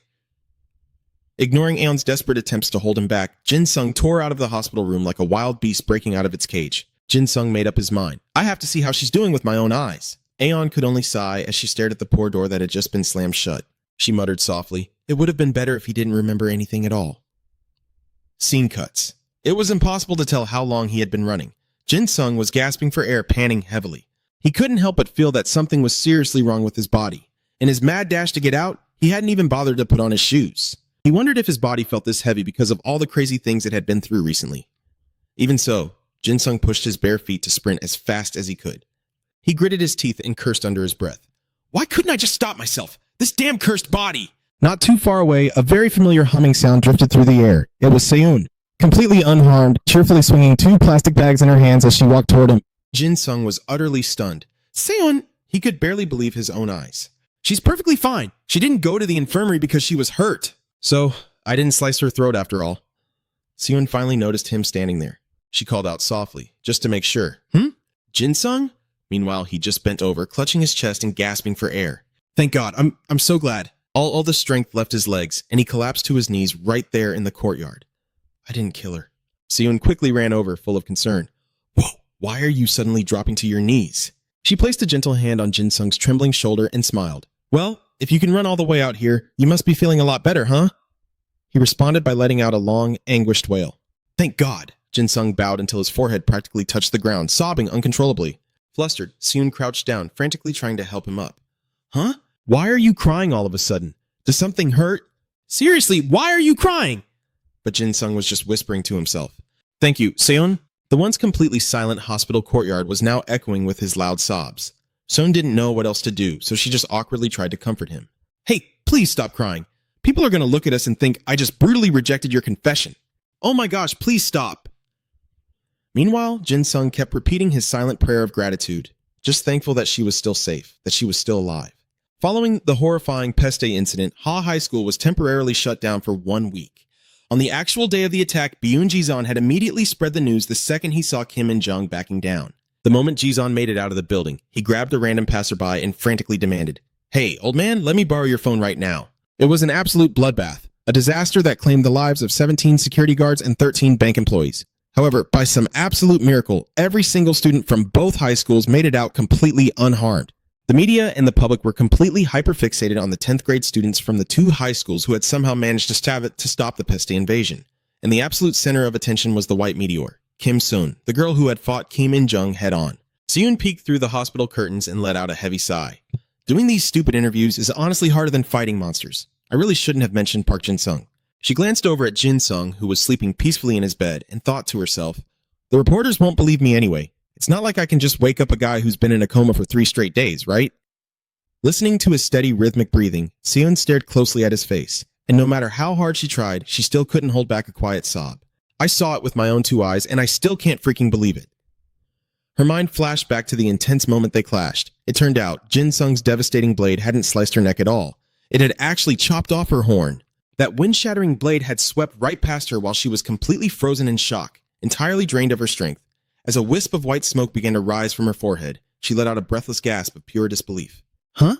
Ignoring Aeon's desperate attempts to hold him back, Jin Sung tore out of the hospital room like a wild beast breaking out of its cage. Jin Sung made up his mind. I have to see how she's doing with my own eyes. Aeon could only sigh as she stared at the poor door that had just been slammed shut. She muttered softly, it would have been better if he didn't remember anything at all. Scene cuts. It was impossible to tell how long he had been running. Jin Sung was gasping for air, panting heavily. He couldn't help but feel that something was seriously wrong with his body. In his mad dash to get out, he hadn't even bothered to put on his shoes. He wondered if his body felt this heavy because of all the crazy things it had been through recently. Even so, Jin Sung pushed his bare feet to sprint as fast as he could. He gritted his teeth and cursed under his breath. Why couldn't I just stop myself? This damn cursed body!
Not too far away, a very familiar humming sound drifted through the air. It was Seun, completely unharmed, cheerfully swinging 2 plastic bags in her hands as she walked toward him.
Jin Sung was utterly stunned. Seon! He could barely believe his own eyes. She's perfectly fine. She didn't go to the infirmary because she was hurt. So, I didn't slice her throat after all. Seon finally noticed him standing there. She called out softly, just to make sure. Jin Sung? Meanwhile, he just bent over, clutching his chest and gasping for air. Thank God, I'm so glad. All the strength left his legs, and he collapsed to his knees right there in the courtyard. I didn't kill her. Seon quickly ran over, full of concern. Whoa, why are you suddenly dropping to your knees? She placed a gentle hand on Jin Sung's trembling shoulder and smiled. Well, if you can run all the way out here, you must be feeling a lot better, huh? He responded by letting out a long, anguished wail. Thank God! Jin Sung bowed until his forehead practically touched the ground, sobbing uncontrollably. Flustered, Seon crouched down, frantically trying to help him up. Huh? Why are you crying all of a sudden? Does something hurt? Seriously, why are you crying? But Jin Sung was just whispering to himself. Thank you, Seon. The once completely silent hospital courtyard was now echoing with his loud sobs. Seon didn't know what else to do, so she just awkwardly tried to comfort him. Hey, please stop crying. People are going to look at us and think I just brutally rejected your confession. Oh my gosh, please stop. Meanwhile, Jin Sung kept repeating his silent prayer of gratitude, just thankful that she was still safe, that she was still alive. Following the horrifying Peste incident, Ha High School was temporarily shut down for 1 week. On the actual day of the attack, Byun Jizan had immediately spread the news the second he saw Kim and Jung backing down. The moment Jizan made it out of the building, he grabbed a random passerby and frantically demanded, Hey, old man, let me borrow your phone right now. It was an absolute bloodbath, a disaster that claimed the lives of 17 security guards and 13 bank employees. However, by some absolute miracle, every single student from both high schools made it out completely unharmed. The media and the public were completely hyperfixated on the 10th grade students from the 2 high schools who had somehow managed to stop the Peste invasion. And the absolute center of attention was the white meteor, Kim Soon, the girl who had fought Kim and Jung head-on. Seon peeked through the hospital curtains and let out a heavy sigh. Doing these stupid interviews is honestly harder than fighting monsters. I really shouldn't have mentioned Park Jin-sung. She glanced over at Jin Sung, who was sleeping peacefully in his bed, and thought to herself, the reporters won't believe me anyway. It's not like I can just wake up a guy who's been in a coma for 3 straight days, right? Listening to his steady, rhythmic breathing, Seon stared closely at his face, and no matter how hard she tried, she still couldn't hold back a quiet sob. I saw it with my own 2 eyes, and I still can't freaking believe it. Her mind flashed back to the intense moment they clashed. It turned out, Jin Sung's devastating blade hadn't sliced her neck at all. It had actually chopped off her horn. That wind-shattering blade had swept right past her while she was completely frozen in shock, entirely drained of her strength. As a wisp of white smoke began to rise from her forehead, she let out a breathless gasp of pure disbelief. Huh?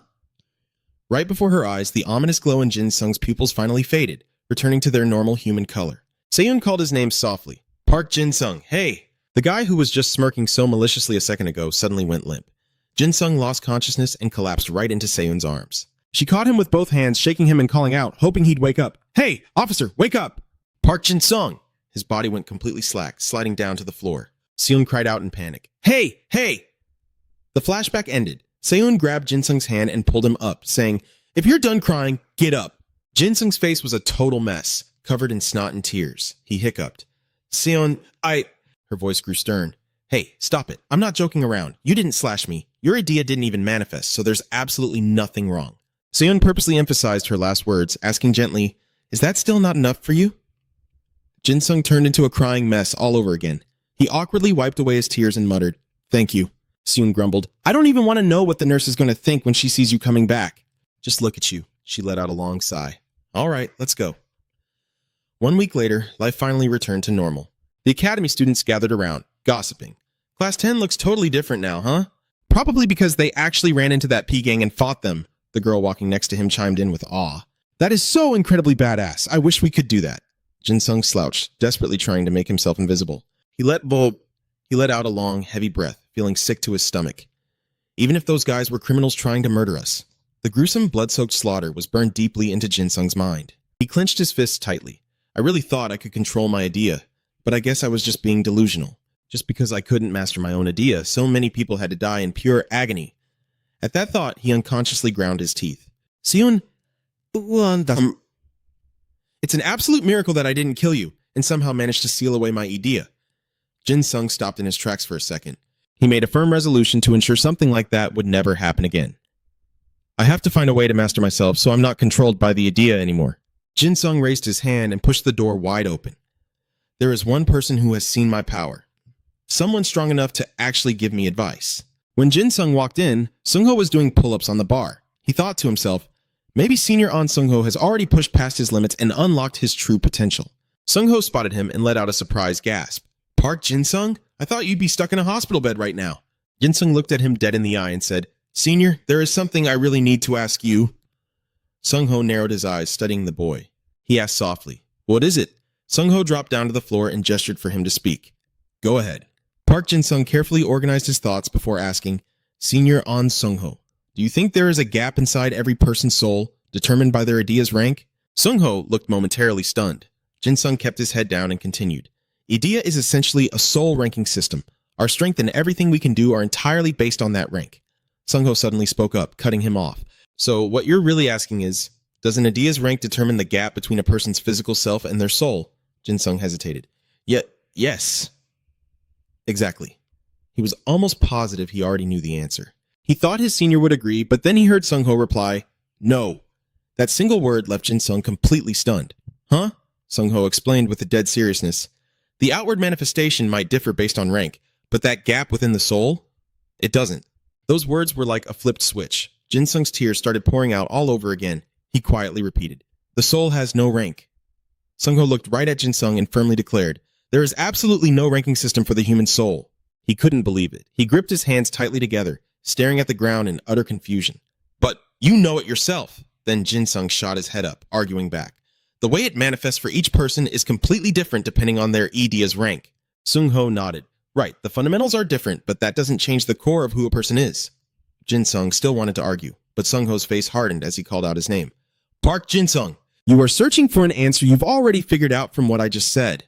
Right before her eyes, the ominous glow in Jin Sung's pupils finally faded, returning to their normal human color. Seon called his name softly. Park Jin Sung, hey! The guy who was just smirking so maliciously a second ago suddenly went limp. Jin Sung lost consciousness and collapsed right into Seon's arms. She caught him with both hands, shaking him and calling out, hoping he'd wake up. Hey, officer, wake up! Park Jin Sung! His body went completely slack, sliding down to the floor. Seon cried out in panic. Hey! Hey! The flashback ended. Seon grabbed Jin Sung's hand and pulled him up, saying, If you're done crying, get up. Jin Sung's face was a total mess, covered in snot and tears. He hiccuped. Seon, Her voice grew stern. Hey, stop it. I'm not joking around. You didn't slash me. Your idea didn't even manifest, so there's absolutely nothing wrong. Seon purposely emphasized her last words, asking gently, Is that still not enough for you? Jin Sung turned into a crying mess all over again. He awkwardly wiped away his tears and muttered, Thank you. Seon grumbled, I don't even want to know what the nurse is going to think when she sees you coming back. Just look at you. She let out a long sigh. All right, let's go. 1 week later, life finally returned to normal. The academy students gathered around, gossiping. Class 10 looks totally different now, huh? Probably because they actually ran into that P-gang and fought them, the girl walking next to him chimed in with awe. That is so incredibly badass. I wish we could do that. Jin Sung slouched, desperately trying to make himself invisible. He let out a long, heavy breath, feeling sick to his stomach. Even if those guys were criminals trying to murder us. The gruesome, blood-soaked slaughter was burned deeply into Jin Sung's mind. He clenched his fists tightly. I really thought I could control my idea, but I guess I was just being delusional. Just because I couldn't master my own idea, so many people had to die in pure agony. At that thought, he unconsciously ground his teeth. Seon, it's an absolute miracle that I didn't kill you, and somehow managed to seal away my idea. Jin Sung stopped in his tracks for a second. He made a firm resolution to ensure something like that would never happen again. I have to find a way to master myself so I'm not controlled by the idea anymore. Jin Sung raised his hand and pushed the door wide open. There is one person who has seen my power. Someone strong enough to actually give me advice. When Jin Sung walked in, Sung-ho was doing pull-ups on the bar. He thought to himself, maybe Senior An Sung-ho has already pushed past his limits and unlocked his true potential. Sung-ho spotted him and let out a surprised gasp. Park Jin-sung? I thought you'd be stuck in a hospital bed right now. Jin-sung looked at him dead in the eye and said, Senior, there is something I really need to ask you. Sung-ho narrowed his eyes, studying the boy. He asked softly, What is it? Sung-ho dropped down to the floor and gestured for him to speak. Go ahead. Park Jin-sung carefully organized his thoughts before asking, Senior An Sung-ho, do you think there is a gap inside every person's soul, determined by their idea's rank? Sung-ho looked momentarily stunned. Jin-sung kept his head down and continued. Idea is essentially a soul ranking system. Our strength and everything we can do are entirely based on that rank. Sung-ho suddenly spoke up, cutting him off. So what you're really asking is, does an idea's rank determine the gap between a person's physical self and their soul? Jin-sung hesitated. Yes. Exactly. He was almost positive he already knew the answer. He thought his senior would agree, but then he heard Sung-ho reply, No. That single word left Jin-sung completely stunned. Huh? Sung-ho explained with a dead seriousness. The outward manifestation might differ based on rank, but that gap within the soul? It doesn't. Those words were like a flipped switch. Jin-sung's tears started pouring out all over again. He quietly repeated, The soul has no rank. Sung-ho looked right at Jin-sung and firmly declared, There is absolutely no ranking system for the human soul. He couldn't believe it. He gripped his hands tightly together, staring at the ground in utter confusion. But you know it yourself. Then Jin-sung shot his head up, arguing back. The way it manifests for each person is completely different depending on their idea's rank. Sung-ho nodded. Right, the fundamentals are different, but that doesn't change the core of who a person is. Jin-sung still wanted to argue, but Sung-ho's face hardened as he called out his name. Park Jin-sung, you are searching for an answer you've already figured out from what I just said.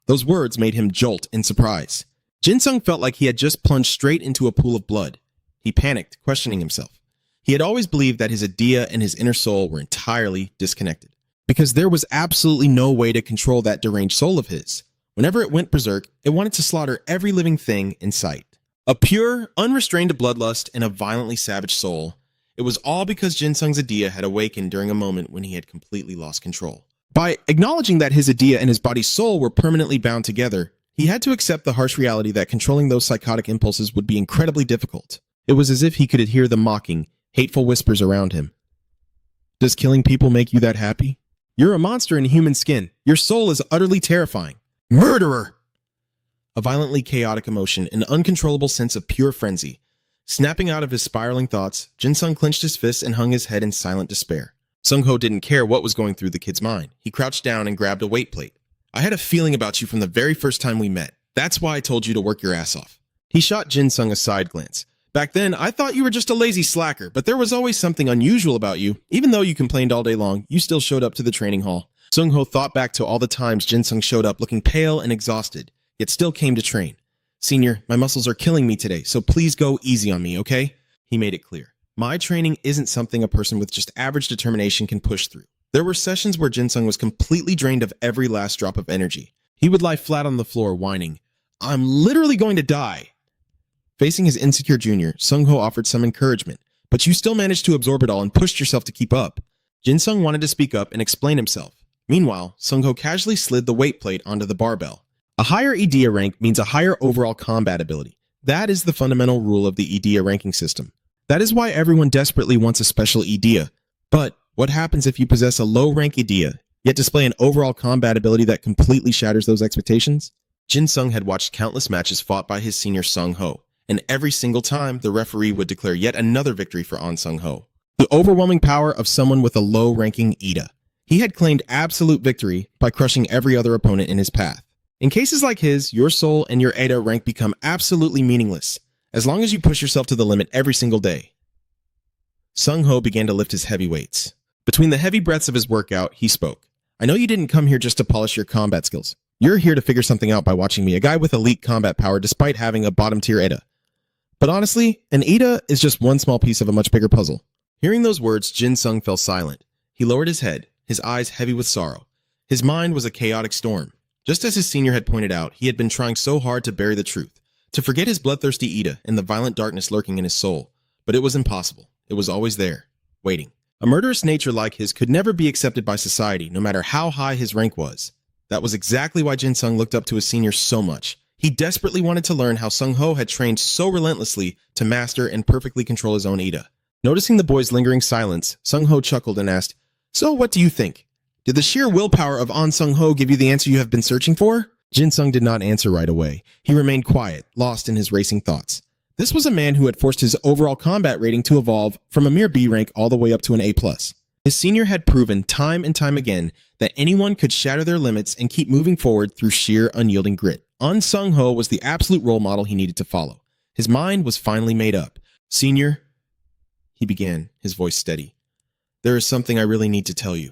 Those words made him jolt in surprise. Jin-sung felt like he had just plunged straight into a pool of blood. He panicked, questioning himself. He had always believed that his idea and his inner soul were entirely disconnected, because there was absolutely no way to control that deranged soul of his. Whenever it went berserk, it wanted to slaughter every living thing in sight. A pure, unrestrained bloodlust and a violently savage soul. It was all because Jin-sung's idea had awakened during a moment when he had completely lost control. By acknowledging that his idea and his body's soul were permanently bound together, he had to accept the harsh reality that controlling those psychotic impulses would be incredibly difficult. It was as if he could hear the mocking, hateful whispers around him. Does killing people make you that happy? You're a monster in human skin. Your soul is utterly terrifying. Murderer! A violently chaotic emotion, an uncontrollable sense of pure frenzy. Snapping out of his spiraling thoughts, Jin-sung clenched his fists and hung his head in silent despair. Sung-ho didn't care what was going through the kid's mind. He crouched down and grabbed a weight plate. I had a feeling about you from the very first time we met. That's why I told you to work your ass off. He shot Jin-sung a side glance. Back then, I thought you were just a lazy slacker, but there was always something unusual about you. Even though you complained all day long, you still showed up to the training hall. Sung-ho thought back to all the times Jin-sung showed up looking pale and exhausted, yet still came to train. Senior, my muscles are killing me today, so please go easy on me, okay? He made it clear. My training isn't something a person with just average determination can push through. There were sessions where Jin-sung was completely drained of every last drop of energy. He would lie flat on the floor whining, I'm literally going to die. Facing his insecure junior, Sung-ho offered some encouragement, but you still managed to absorb it all and pushed yourself to keep up. Jin-sung wanted to speak up and explain himself. Meanwhile, Sung-ho casually slid the weight plate onto the barbell. A higher idea rank means a higher overall combat ability. That is the fundamental rule of the idea ranking system. That is why everyone desperately wants a special idea. But what happens if you possess a low-rank idea, yet display an overall combat ability that completely shatters those expectations? Jin-sung had watched countless matches fought by his senior Sung-ho, and every single time, the referee would declare yet another victory for An Sung-ho. The overwhelming power of someone with a low-ranking Ida. He had claimed absolute victory by crushing every other opponent in his path. In cases like his, your soul and your Ada rank become absolutely meaningless, as long as you push yourself to the limit every single day. Sung Ho began to lift his heavy weights. Between the heavy breaths of his workout, he spoke. I know you didn't come here just to polish your combat skills. You're here to figure something out by watching me, a guy with elite combat power despite having a bottom-tier Ada. But honestly, an Ada is just one small piece of a much bigger puzzle. Hearing those words, Jin Sung fell silent. He lowered his head, his eyes heavy with sorrow. His mind was a chaotic storm. Just as his senior had pointed out, he had been trying so hard to bury the truth, to forget his bloodthirsty Ida and the violent darkness lurking in his soul. But it was impossible. It was always there, waiting. A murderous nature like his could never be accepted by society, no matter how high his rank was. That was exactly why Jin Sung looked up to his senior so much. He desperately wanted to learn how Sung Ho had trained so relentlessly to master and perfectly control his own Ida. Noticing the boy's lingering silence, Sung Ho chuckled and asked, So what do you think? Did the sheer willpower of An Sung Ho give you the answer you have been searching for? Jin Sung did not answer right away. He remained quiet, lost in his racing thoughts. This was a man who had forced his overall combat rating to evolve from a mere B rank all the way up to an A+. His senior had proven time and time again that anyone could shatter their limits and keep moving forward through sheer unyielding grit. An Sung Ho was the absolute role model he needed to follow. His mind was finally made up. Senior, he began, his voice steady. There is something I really need to tell you.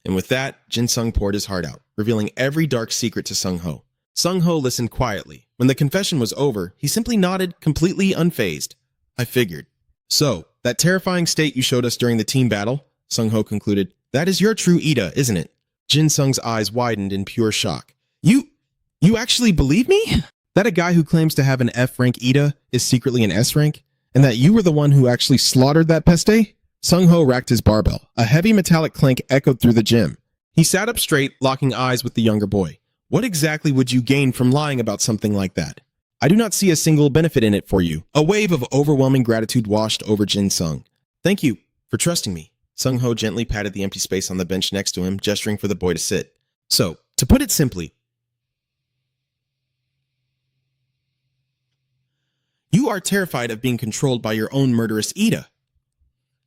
And with that, Jin Sung poured his heart out, revealing every dark secret to Sung Ho. Sung Ho listened quietly. When the confession was over, he simply nodded, completely unfazed. I figured. So, that terrifying state you showed us during the team battle, Sung Ho concluded, that is your true Ida, isn't it? Jin Sung's eyes widened in pure shock. You actually believe me? That a guy who claims to have an F rank Ida is secretly an S rank? And that you were the one who actually slaughtered that peste? Sung Ho racked his barbell. A heavy metallic clank echoed through the gym. He sat up straight, locking eyes with the younger boy. What exactly would you gain from lying about something like that? I do not see a single benefit in it for you. A wave of overwhelming gratitude washed over Jin Sung. Thank you for trusting me. Sung Ho gently patted the empty space on the bench next to him, gesturing for the boy to sit. So, to put it simply, you are terrified of being controlled by your own murderous Ida.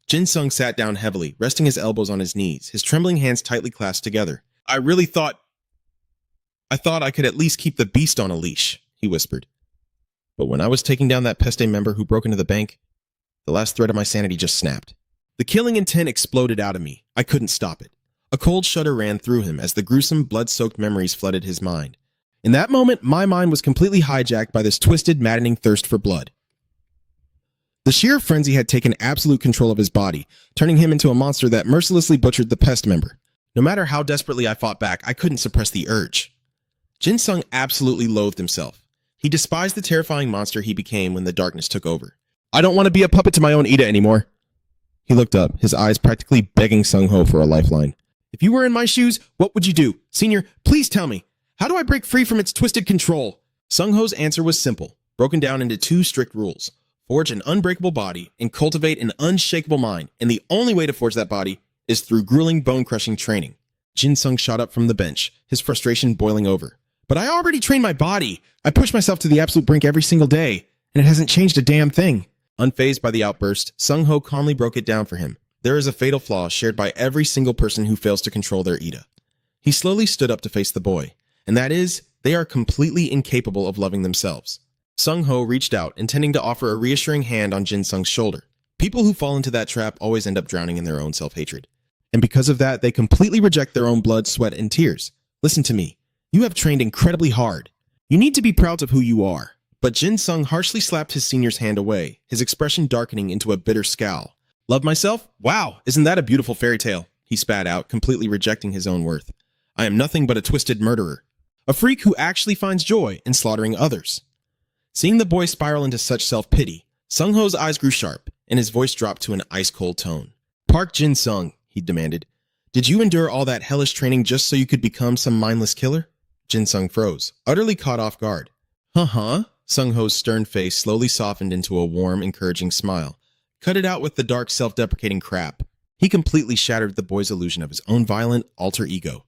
Jin Sung sat down heavily, resting his elbows on his knees, his trembling hands tightly clasped together. I thought I could at least keep the beast on a leash, he whispered. But when I was taking down that peste member who broke into the bank, the last thread of my sanity just snapped. The killing intent exploded out of me. I couldn't stop it. A cold shudder ran through him as the gruesome, blood-soaked memories flooded his mind. In that moment, my mind was completely hijacked by this twisted, maddening thirst for blood. The sheer frenzy had taken absolute control of his body, turning him into a monster that mercilessly butchered the pest member. No matter how desperately I fought back, I couldn't suppress the urge. Jin Sung absolutely loathed himself. He despised the terrifying monster he became when the darkness took over. I don't want to be a puppet to my own Ida anymore. He looked up, his eyes practically begging Sung Ho for a lifeline. If you were in my shoes, what would you do? Senior, please tell me. How do I break free from its twisted control? Sung Ho's answer was simple, broken down into two strict rules. Forge an unbreakable body and cultivate an unshakable mind, and the only way to forge that body is through grueling bone-crushing training. Jin Sung shot up from the bench, his frustration boiling over. But I already trained my body. I push myself to the absolute brink every single day, and it hasn't changed a damn thing. Unfazed by the outburst, Sung Ho calmly broke it down for him. There is a fatal flaw shared by every single person who fails to control their Ida. He slowly stood up to face the boy, and that is, they are completely incapable of loving themselves. Sung Ho reached out, intending to offer a reassuring hand on Jin Sung's shoulder. People who fall into that trap always end up drowning in their own self-hatred. And because of that, they completely reject their own blood, sweat, and tears. Listen to me. You have trained incredibly hard. You need to be proud of who you are. But Jin Sung harshly slapped his senior's hand away, his expression darkening into a bitter scowl. Love myself? Wow, isn't that a beautiful fairy tale? He spat out, completely rejecting his own worth. I am nothing but a twisted murderer. A freak who actually finds joy in slaughtering others. Seeing the boy spiral into such self-pity, Sung Ho's eyes grew sharp, and his voice dropped to an ice-cold tone. Park Jin Sung, he demanded. Did you endure all that hellish training just so you could become some mindless killer? Jin Sung froze, utterly caught off guard. Huh? Sung Ho's stern face slowly softened into a warm, encouraging smile. Cut it out with the dark, self-deprecating crap. He completely shattered the boy's illusion of his own violent, alter ego.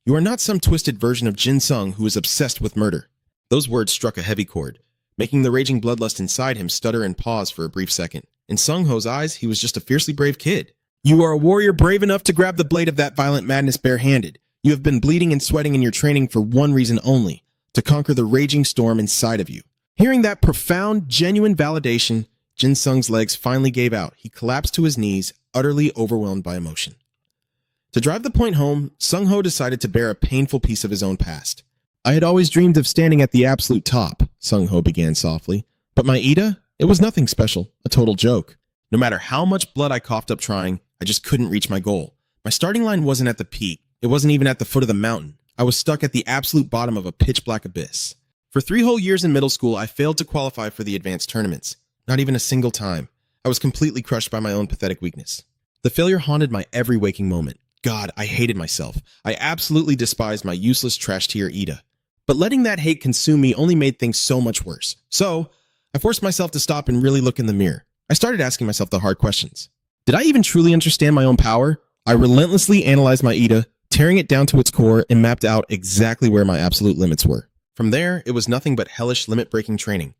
You are not some twisted version of Jin Sung who is obsessed with murder. Those words struck a heavy chord. making the raging bloodlust inside him stutter and pause for a brief second. In Sung-ho's eyes, he was just a fiercely brave kid. You are a warrior brave enough to grab the blade of that violent madness barehanded. You have been bleeding and sweating in your training for one reason only, to conquer the raging storm inside of you. Hearing that profound, genuine validation, Jin Sung's legs finally gave out. He collapsed to his knees, utterly overwhelmed by emotion. To drive the point home, Sung-ho decided to bear a painful piece of his own past. I had always dreamed of standing at the absolute top, Sung-ho began softly. But my Ida, it was nothing special, a total joke. No matter how much blood I coughed up trying, I just couldn't reach my goal. My starting line wasn't at the peak. It wasn't even at the foot of the mountain. I was stuck at the absolute bottom of a pitch-black abyss. For 3 whole years in middle school, I failed to qualify for the advanced tournaments. Not even a single time. I was completely crushed by my own pathetic weakness. The failure haunted my every waking moment. God, I hated myself. I absolutely despised my useless trash-tier Ida. But letting that hate consume me only made things so much worse. So, I forced myself to stop and really look in the mirror. I started asking myself the hard questions. Did I even truly understand my own power? I relentlessly analyzed my Ida, tearing it down to its core, and mapped out exactly where my absolute limits were. From there, it was nothing but hellish limit-breaking training,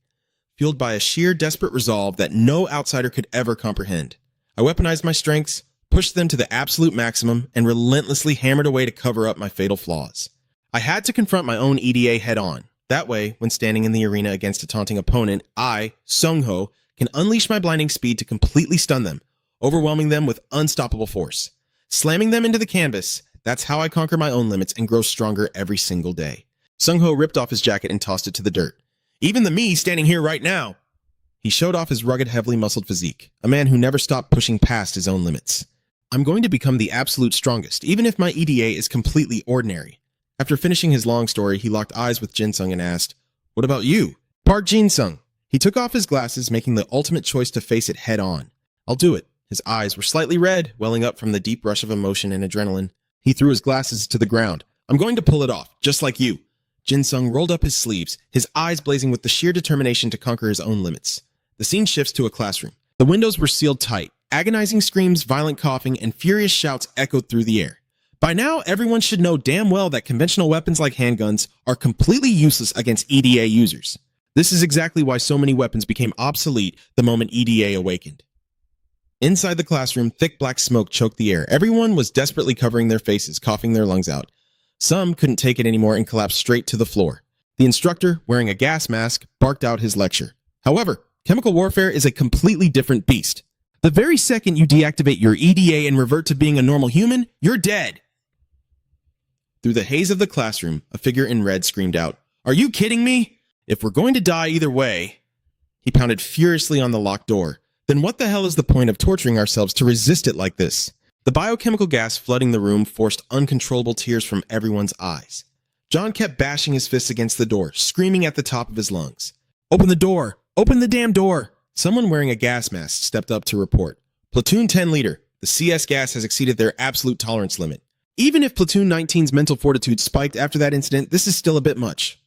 fueled by a sheer desperate resolve that no outsider could ever comprehend. I weaponized my strengths, pushed them to the absolute maximum, and relentlessly hammered away to cover up my fatal flaws. I had to confront my own EDA head-on. That way, when standing in the arena against a taunting opponent, I, Sung-ho, can unleash my blinding speed to completely stun them, overwhelming them with unstoppable force. Slamming them into the canvas, that's how I conquer my own limits and grow stronger every single day. Sung-ho ripped off his jacket and tossed it to the dirt. Even the me standing here right now. He showed off his rugged, heavily muscled physique, a man who never stopped pushing past his own limits. I'm going to become the absolute strongest, even if my EDA is completely ordinary. After finishing his long story, he locked eyes with Jin-sung and asked, "What about you?" Park Jin-sung. He took off his glasses, making the ultimate choice to face it head on. I'll do it. His eyes were slightly red, welling up from the deep rush of emotion and adrenaline. He threw his glasses to the ground. I'm going to pull it off, just like you. Jin-sung rolled up his sleeves, his eyes blazing with the sheer determination to conquer his own limits. The scene shifts to a classroom. The windows were sealed tight. Agonizing screams, violent coughing, and furious shouts echoed through the air. By now, everyone should know damn well that conventional weapons like handguns are completely useless against EDA users. This is exactly why so many weapons became obsolete the moment EDA awakened. Inside the classroom, thick black smoke choked the air. Everyone was desperately covering their faces, coughing their lungs out. Some couldn't take it anymore and collapsed straight to the floor. The instructor, wearing a gas mask, barked out his lecture. However, chemical warfare is a completely different beast. The very second you deactivate your EDA and revert to being a normal human, you're dead. Through the haze of the classroom, a figure in red screamed out, "Are you kidding me? If we're going to die either way..." He pounded furiously on the locked door. Then what the hell is the point of torturing ourselves to resist it like this? The biochemical gas flooding the room forced uncontrollable tears from everyone's eyes. John kept bashing his fists against the door, screaming at the top of his lungs. "Open the door! Open the damn door!" Someone wearing a gas mask stepped up to report. "Platoon 10 leader, the CS gas has exceeded their absolute tolerance limit. Even if Platoon 19's mental fortitude spiked after that incident, this is still a bit much."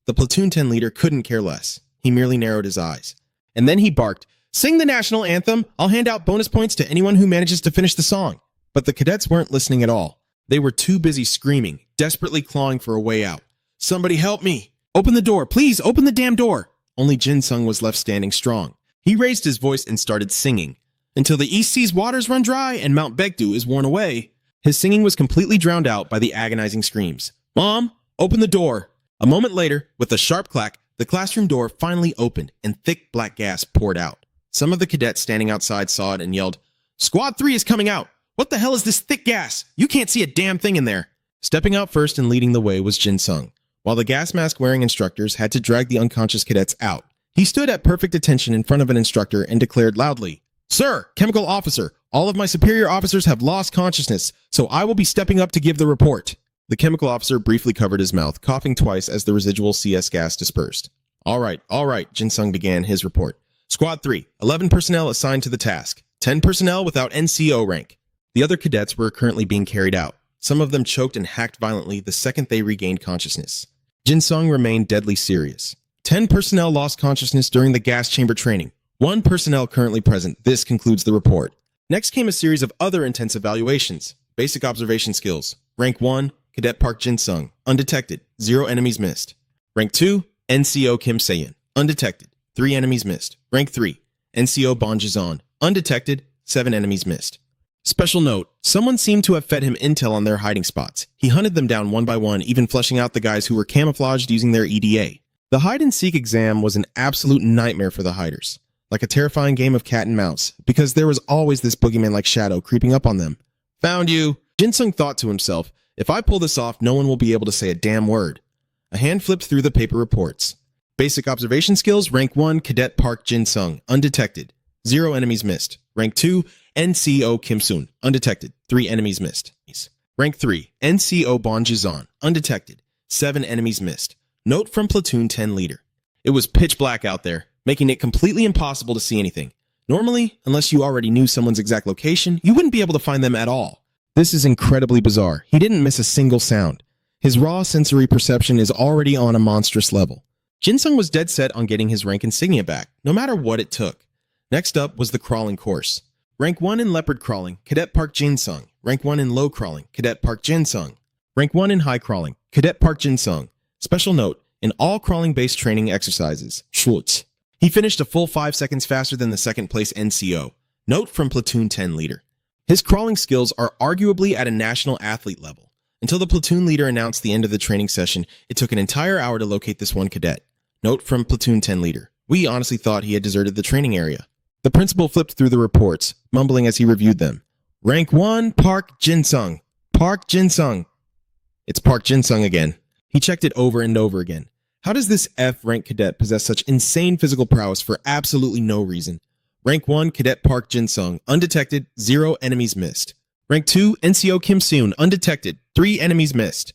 The Platoon 10 leader couldn't care less. He merely narrowed his eyes. And then he barked, "Sing the national anthem! I'll hand out bonus points to anyone who manages to finish the song." But the cadets weren't listening at all. They were too busy screaming, desperately clawing for a way out. "Somebody help me! Open the door! Please, open the damn door!" Only Jin-sung was left standing strong. He raised his voice and started singing. "Until the East Sea's waters run dry and Mount Baekdu is worn away." His singing was completely drowned out by the agonizing screams. "Mom, open the door!" A moment later, with a sharp clack, the classroom door finally opened and thick black gas poured out. Some of the cadets standing outside saw it and yelled, "Squad 3 is coming out! What the hell is this thick gas? You can't see a damn thing in there!" Stepping out first and leading the way was Jin-sung, while the gas mask-wearing instructors had to drag the unconscious cadets out. He stood at perfect attention in front of an instructor and declared loudly, "Sir, chemical officer, all of my superior officers have lost consciousness, so I will be stepping up to give the report." The chemical officer briefly covered his mouth, coughing twice as the residual CS gas dispersed. All right, Jin-sung began his report. "Squad 3, 11 personnel assigned to the task. 10 personnel without NCO rank." The other cadets were currently being carried out. Some of them choked and hacked violently the second they regained consciousness. Jin-sung remained deadly serious. 10 personnel lost consciousness during the gas chamber training. 1 personnel currently present. This concludes the report. Next came a series of other intense evaluations. Basic observation skills. Rank 1, Cadet Park Jin-sung. Undetected. 0 enemies missed. Rank 2, NCO Kim Se-in. undetected, 3 enemies missed. Rank 3, NCO Bonjizan, undetected, 7 enemies missed. Special note, someone seemed to have fed him intel on their hiding spots. He hunted them down one by one, even fleshing out the guys who were camouflaged using their EDA. The hide-and-seek exam was an absolute nightmare for the hiders, like a terrifying game of cat and mouse, because there was always this boogeyman-like shadow creeping up on them. Found you! Jinsung thought to himself, if I pull this off, no one will be able to say a damn word. A hand flipped through the paper reports. Basic observation skills, rank 1, Cadet Park Jinsung, undetected, 0 enemies missed. Rank 2, NCO Kim-sun, undetected, 3 enemies missed. Rank 3, NCO Bonjizan, undetected, 7 enemies missed. Note from Platoon 10 leader. It was pitch black out there, making it completely impossible to see anything. Normally, unless you already knew someone's exact location, you wouldn't be able to find them at all. This is incredibly bizarre. He didn't miss a single sound. His raw sensory perception is already on a monstrous level. Jinsung was dead set on getting his rank insignia back, no matter what it took. Next up was the crawling course. Rank 1 in leopard crawling, Cadet Park Jinsung. Rank 1 in low crawling, Cadet Park Jinsung. Rank 1 in high crawling, Cadet Park Jinsung. Special note, in all crawling-based training exercises, Schultz. He finished a full 5 seconds faster than the second place NCO. Note from Platoon 10 leader. His crawling skills are arguably at a national athlete level. Until the platoon leader announced the end of the training session, it took an entire hour to locate this one cadet. Note from Platoon 10 leader. We honestly thought he had deserted the training area. The principal flipped through the reports, mumbling as he reviewed them. Rank 1, Park Jinsung. Park Jinsung. It's Park Jinsung again. He checked it over and over again. How does this F-rank cadet possess such insane physical prowess for absolutely no reason? Rank 1, Cadet Park Jinsung, undetected, 0 enemies missed. Rank 2, NCO Kim-sun, undetected, 3 enemies missed.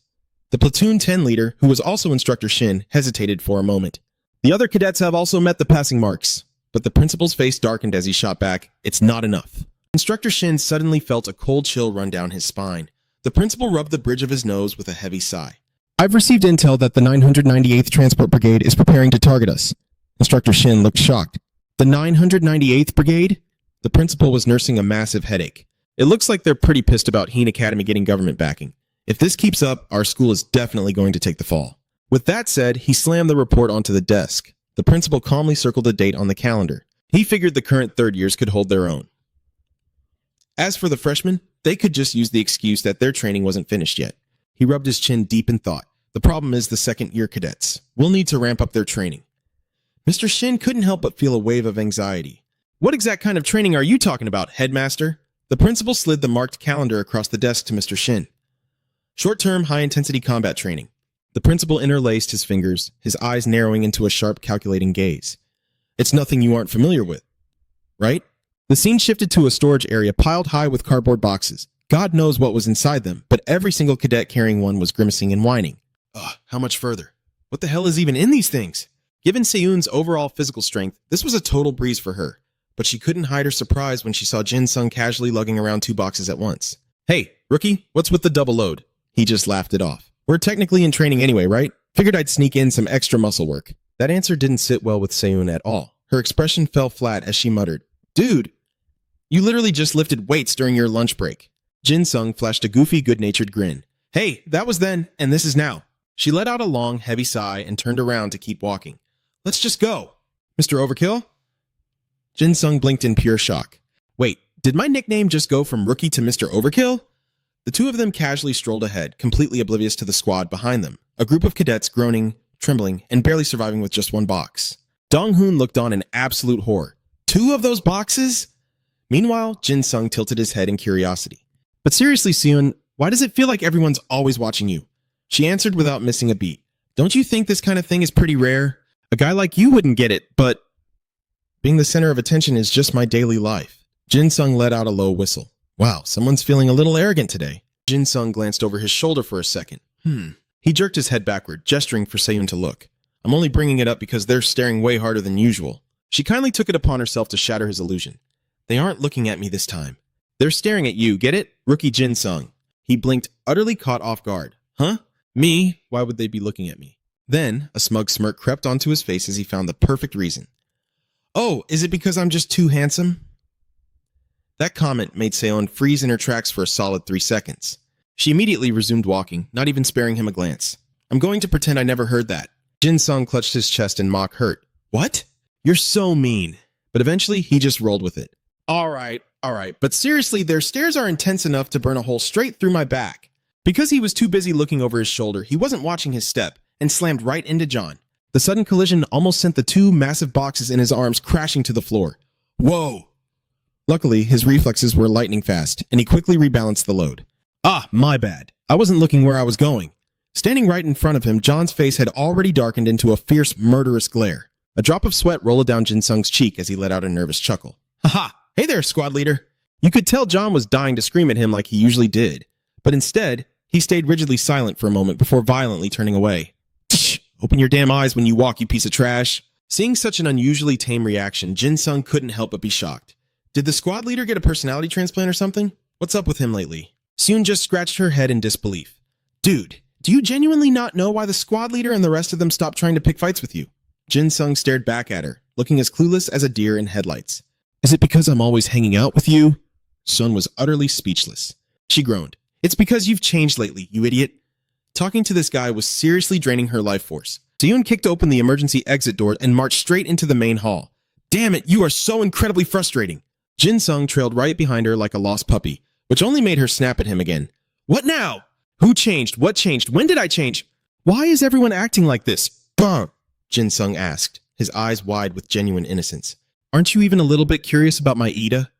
The Platoon 10 leader, who was also Instructor Shin, hesitated for a moment. The other cadets have also met the passing marks, but the principal's face darkened as he shot back, it's not enough. Instructor Shin suddenly felt a cold chill run down his spine. The principal rubbed the bridge of his nose with a heavy sigh.
I've received intel that the 998th Transport Brigade is preparing to target us. Instructor Shin looked shocked. The 998th Brigade? The principal was nursing a massive headache. It looks like they're pretty pissed about Heen Academy getting government backing. If this keeps up, our school is definitely going to take the fall. With that said, he slammed the report onto the desk. The principal calmly circled a date on the calendar. He figured the current third years could hold their own. As for the freshmen, they could just use the excuse that their training wasn't finished yet. He rubbed his chin deep in thought. The problem is the second-year cadets. We'll need to ramp up their training. Mr. Shin couldn't help but feel a wave of anxiety. What exact kind of training are you talking about, headmaster? The principal slid the marked calendar across the desk to Mr. Shin. Short-term, high-intensity combat training. The principal interlaced his fingers, his eyes narrowing into a sharp, calculating gaze. It's nothing you aren't familiar with, right? The scene shifted to a storage area piled high with cardboard boxes. God knows what was inside them, but every single cadet carrying one was grimacing and whining. Ugh, how much further? What the hell is even in these things? Given Seyoon's overall physical strength, this was a total breeze for her, but she couldn't hide her surprise when she saw Jin-sung casually lugging around 2 boxes at once. Hey, rookie, what's with the double load? He just laughed it off. We're technically in training anyway, right? Figured I'd sneak in some extra muscle work. That answer didn't sit well with Seyoon at all. Her expression fell flat as she muttered, Dude, you literally just lifted weights during your lunch break. Jin-sung flashed a goofy, good-natured grin. Hey, that was then, and this is now. She let out a long, heavy sigh and turned around to keep walking. Let's just go. Mr. Overkill? Jin-sung blinked in pure shock. Wait, did my nickname just go from rookie to Mr. Overkill? The two of them casually strolled ahead, completely oblivious to the squad behind them, a group of cadets groaning, trembling, and barely surviving with just 1 box. Dong-hoon looked on in absolute horror. 2 of those boxes? Meanwhile, Jin-sung tilted his head in curiosity. But seriously, Seyoon, why does it feel like everyone's always watching you? She answered without missing a beat. Don't you think this kind of thing is pretty rare? A guy like you wouldn't get it, but being the center of attention is just my daily life. Jin-sung let out a low whistle. Wow, someone's feeling a little arrogant today. Jin-sung glanced over his shoulder for a second. He jerked his head backward, gesturing for Seyoon to look. I'm only bringing it up because they're staring way harder than usual. She kindly took it upon herself to shatter his illusion. They aren't looking at me this time. They're staring at you, get it? Rookie Jin-sung. He blinked, utterly caught off guard. Huh? Me? Why would they be looking at me? Then, a smug smirk crept onto his face as he found the perfect reason. Oh, is it because I'm just too handsome? That comment made Seyoon freeze in her tracks for a solid 3 seconds. She immediately resumed walking, not even sparing him a glance. I'm going to pretend I never heard that. Jin-sung clutched his chest in mock hurt.
What? You're so mean. But eventually, he just rolled with it. All right. But seriously, their stares are intense enough to burn a hole straight through my back. Because he was too busy looking over his shoulder, he wasn't watching his step and slammed right into John. The sudden collision almost sent the two massive boxes in his arms crashing to the floor. Whoa! Luckily, his reflexes were lightning fast, and he quickly rebalanced the load. Ah, my bad. I wasn't looking where I was going. Standing right in front of him, John's face had already darkened into a fierce, murderous glare. A drop of sweat rolled down Jin Sung's cheek as he let out a nervous chuckle. Haha! Hey there, squad leader! You could tell John was dying to scream at him like he usually did, but instead, he stayed rigidly silent for a moment before violently turning away. Tsh! Open your damn eyes when you walk, you piece of trash! Seeing such an unusually tame reaction, Jin Sung couldn't help but be shocked. Did the squad leader get a personality transplant or something? What's up with him lately? Seun just scratched her head in disbelief. Dude, do you genuinely not know why the squad leader and the rest of them stopped trying to pick fights with you? Jin Sung stared back at her, looking as clueless as a deer in headlights. Is it because I'm always hanging out with you? Sun was utterly speechless. She groaned. It's because you've changed lately, you idiot. Talking to this guy was seriously draining her life force. Seun kicked open the emergency exit door and marched straight into the main hall. Damn it, you are so incredibly frustrating. Jin Sung trailed right behind her like a lost puppy, which only made her snap at him again. What now? Who changed? What changed? When did I change? Why is everyone acting like this? Bah! Jin Sung asked, his eyes wide with genuine innocence. Aren't you even a little bit curious about my Ida?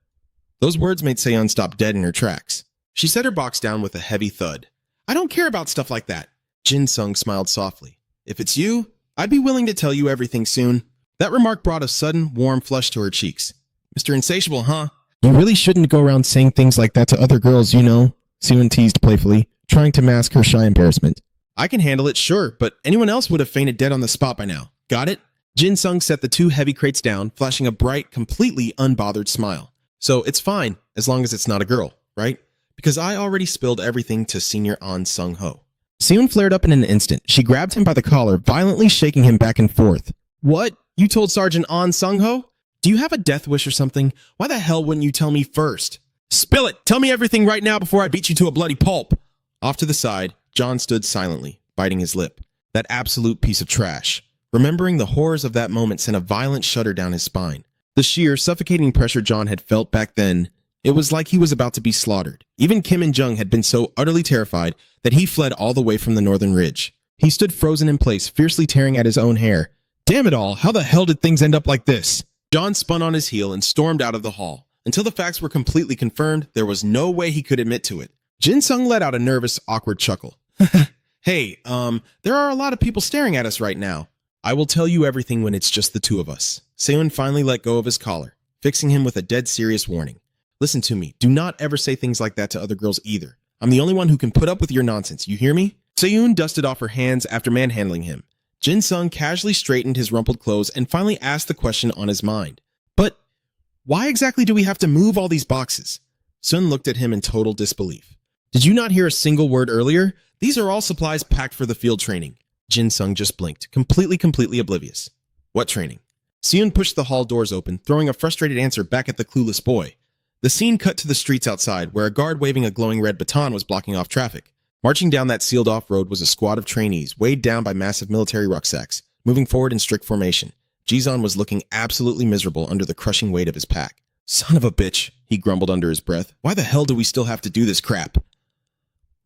Those words made Seon stop dead in her tracks. She set her box down with a heavy thud. I don't care about stuff like that. Jin Sung smiled softly. If it's you, I'd be willing to tell you everything soon. That remark brought a sudden, warm flush to her cheeks. Mr. Insatiable, huh?
You really shouldn't go around saying things like that to other girls, you know, Seon teased playfully, trying to mask her shy embarrassment.
I can handle it, sure, but anyone else would have fainted dead on the spot by now. Got it? Jin Sung set the two heavy crates down, flashing a bright, completely unbothered smile. So it's fine, as long as it's not a girl, right? Because I already spilled everything to Senior An Sung Ho. Seon flared up in an instant. She grabbed him by the collar, violently shaking him back and forth. What? You told Sergeant An Sung Ho? Do you have a death wish or something? Why the hell wouldn't you tell me first? Spill it! Tell me everything right now before I beat you to a bloody pulp! Off to the side, John stood silently, biting his lip. That absolute piece of trash. Remembering the horrors of that moment sent a violent shudder down his spine. The sheer, suffocating pressure John had felt back then, it was like he was about to be slaughtered. Even Kim and Jung had been so utterly terrified that he fled all the way from the northern ridge. He stood frozen in place, fiercely tearing at his own hair. Damn it all, how the hell did things end up like this? John spun on his heel and stormed out of the hall. Until the facts were completely confirmed, there was no way he could admit to it. Jin Sung let out a nervous, awkward chuckle. Hey, there are a lot of people staring at us right now. I will tell you everything when it's just the two of us. Seon finally let go of his collar, fixing him with a dead serious warning. Listen to me, do not ever say things like that to other girls either. I'm the only one who can put up with your nonsense, you hear me? Seon dusted off her hands after manhandling him. Jin Sung casually straightened his rumpled clothes and finally asked the question on his mind. But why exactly do we have to move all these boxes? Sun looked at him in total disbelief. Did you not hear a single word earlier? These are all supplies packed for the field training. Jin Sung just blinked, completely oblivious. What training? Seon pushed the hall doors open, throwing a frustrated answer back at the clueless boy. The scene cut to the streets outside, where a guard waving a glowing red baton was blocking off traffic. Marching down that sealed-off road was a squad of trainees, weighed down by massive military rucksacks, moving forward in strict formation. Jizon was looking absolutely miserable under the crushing weight of his pack. Son of a bitch, he grumbled under his breath. Why the hell do we still have to do this crap?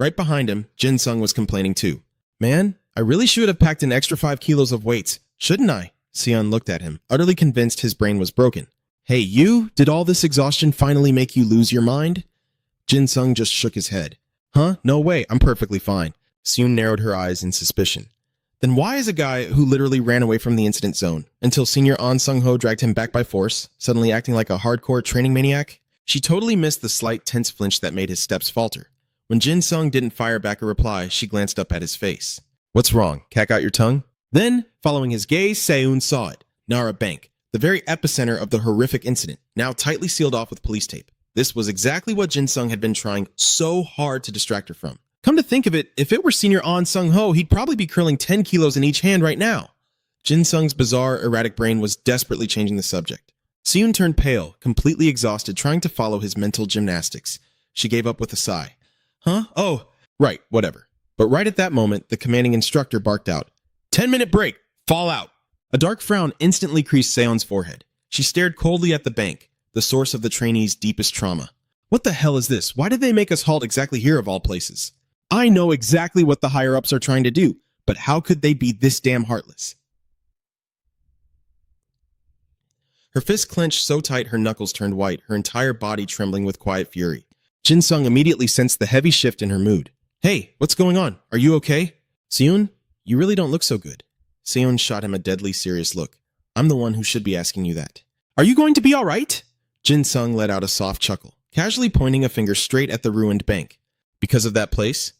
Right behind him, Jin Sung was complaining too. Man, I really should have packed an extra 5 kilos of weights, shouldn't I? Seon looked at him, utterly convinced his brain was broken. Hey, you, did all this exhaustion finally make you lose your mind? Jin Sung just shook his head. Huh? No way, I'm perfectly fine. Seon narrowed her eyes in suspicion. Then why is a guy who literally ran away from the incident zone until Senior An Sung Ho dragged him back by force, suddenly acting like a hardcore training maniac? She totally missed the slight tense flinch that made his steps falter. When Jin Sung didn't fire back a reply, she glanced up at his face. What's wrong? Cat got your tongue? Then, following his gaze, Seon saw it. Nara Bank, the very epicenter of the horrific incident, now tightly sealed off with police tape. This was exactly what Jin Sung had been trying so hard to distract her from. Come to think of it, if it were Senior An Sung Ho, he'd probably be curling 10 kilos in each hand right now. Jin Sung's bizarre, erratic brain was desperately changing the subject. Seon turned pale, completely exhausted, trying to follow his mental gymnastics. She gave up with a sigh. Huh? Oh, right, whatever. But right at that moment, the commanding instructor barked out, 10-minute break, fall out. A dark frown instantly creased Seon's forehead. She stared coldly at the bank, the source of the trainee's deepest trauma. What the hell is this? Why did they make us halt exactly here of all places? I know exactly what the higher-ups are trying to do, but how could they be this damn heartless? Her fist clenched so tight her knuckles turned white, her entire body trembling with quiet fury. Jin-sung immediately sensed the heavy shift in her mood. Hey, what's going on? Are you okay? Seon, you really don't look so good. Seon shot him a deadly serious look. I'm the one who should be asking you that. Are you going to be all right? Jin-sung let out a soft chuckle, casually pointing a finger straight at the ruined bank. Because of that place?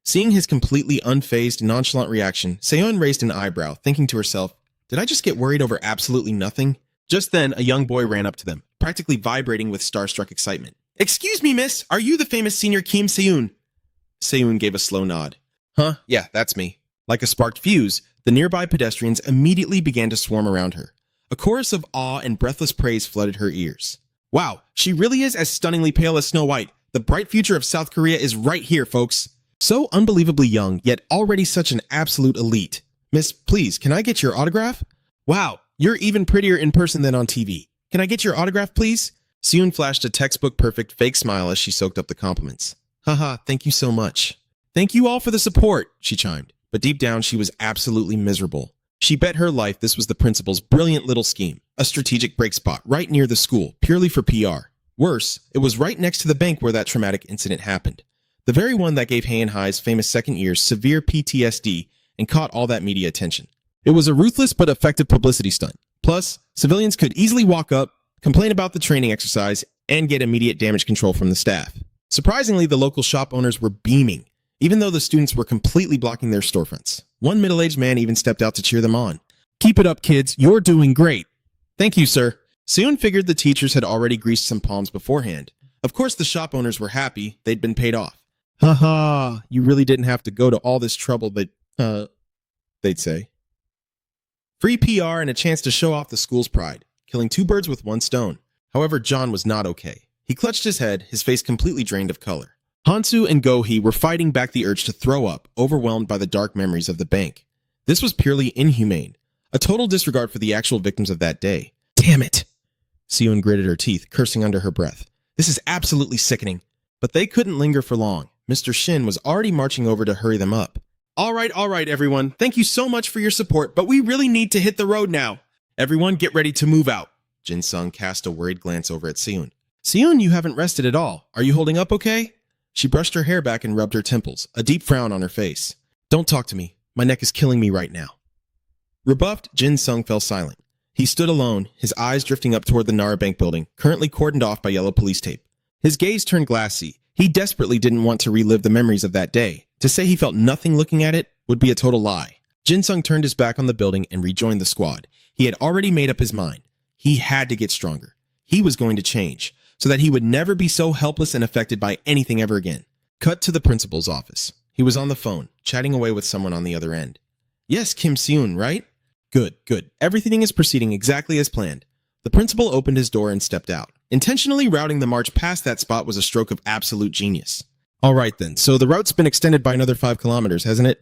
Seeing his completely unfazed, nonchalant reaction, Seon raised an eyebrow, thinking to herself, did I just get worried over absolutely nothing? Just then, a young boy ran up to them, practically vibrating with starstruck excitement. Excuse me, miss, are you the famous senior Kim Seon? Seon gave a slow nod. Huh, yeah, that's me. Like a sparked fuse, the nearby pedestrians immediately began to swarm around her. A chorus of awe and breathless praise flooded her ears. Wow, she really is as stunningly pale as Snow White. The bright future of South Korea is right here, folks. So unbelievably young, yet already such an absolute elite. Miss, please, can I get your autograph? Wow, you're even prettier in person than on TV. Can I get your autograph, please? Seon flashed a textbook-perfect fake smile as she soaked up the compliments. Haha, thank you so much. Thank you all for the support, she chimed. But deep down, she was absolutely miserable. She bet her life this was the principal's brilliant little scheme, a strategic break spot right near the school, purely for PR. Worse, it was right next to the bank where that traumatic incident happened. The very one that gave Hae and Hai's famous second year severe PTSD and caught all that media attention. It was a ruthless but effective publicity stunt. Plus, civilians could easily walk up, complain about the training exercise, and get immediate damage control from the staff. Surprisingly, the local shop owners were beaming, even though the students were completely blocking their storefronts. One middle-aged man even stepped out to cheer them on. Keep it up, kids. You're doing great. Thank you, sir. Soon figured the teachers had already greased some palms beforehand. Of course, the shop owners were happy. They'd been paid off. Haha, you really didn't have to go to all this trouble they'd say. Free PR and a chance to show off the school's pride, killing two birds with one stone. However, John was not okay. He clutched his head, his face completely drained of color. Hansu and Go-hee were fighting back the urge to throw up, overwhelmed by the dark memories of the bank. This was purely inhumane, a total disregard for the actual victims of that day. Damn it! Seon gritted her teeth, cursing under her breath. This is absolutely sickening. But they couldn't linger for long. Mr. Shin was already marching over to hurry them up. All right, everyone. Thank you so much for your support, but we really need to hit the road now. Everyone get ready to move out. Jin-sung cast a worried glance over at Seon. Seon, you haven't rested at all. Are you holding up okay? She brushed her hair back and rubbed her temples, a deep frown on her face. Don't talk to me. My neck is killing me right now. Rebuffed, Jin-sung fell silent. He stood alone, his eyes drifting up toward the Nara Bank building, currently cordoned off by yellow police tape. His gaze turned glassy. He desperately didn't want to relive the memories of that day. To say he felt nothing looking at it would be a total lie. Jin-sung turned his back on the building and rejoined the squad. He had already made up his mind. He had to get stronger. He was going to change, so that he would never be so helpless and affected by anything ever again. Cut to the principal's office. He was on the phone, chatting away with someone on the other end. Yes, Kim Seon, right? Good. Everything is proceeding exactly as planned. The principal opened his door and stepped out. Intentionally routing the march past that spot was a stroke of absolute genius. All right then, so the route's been extended by another 5 kilometers, hasn't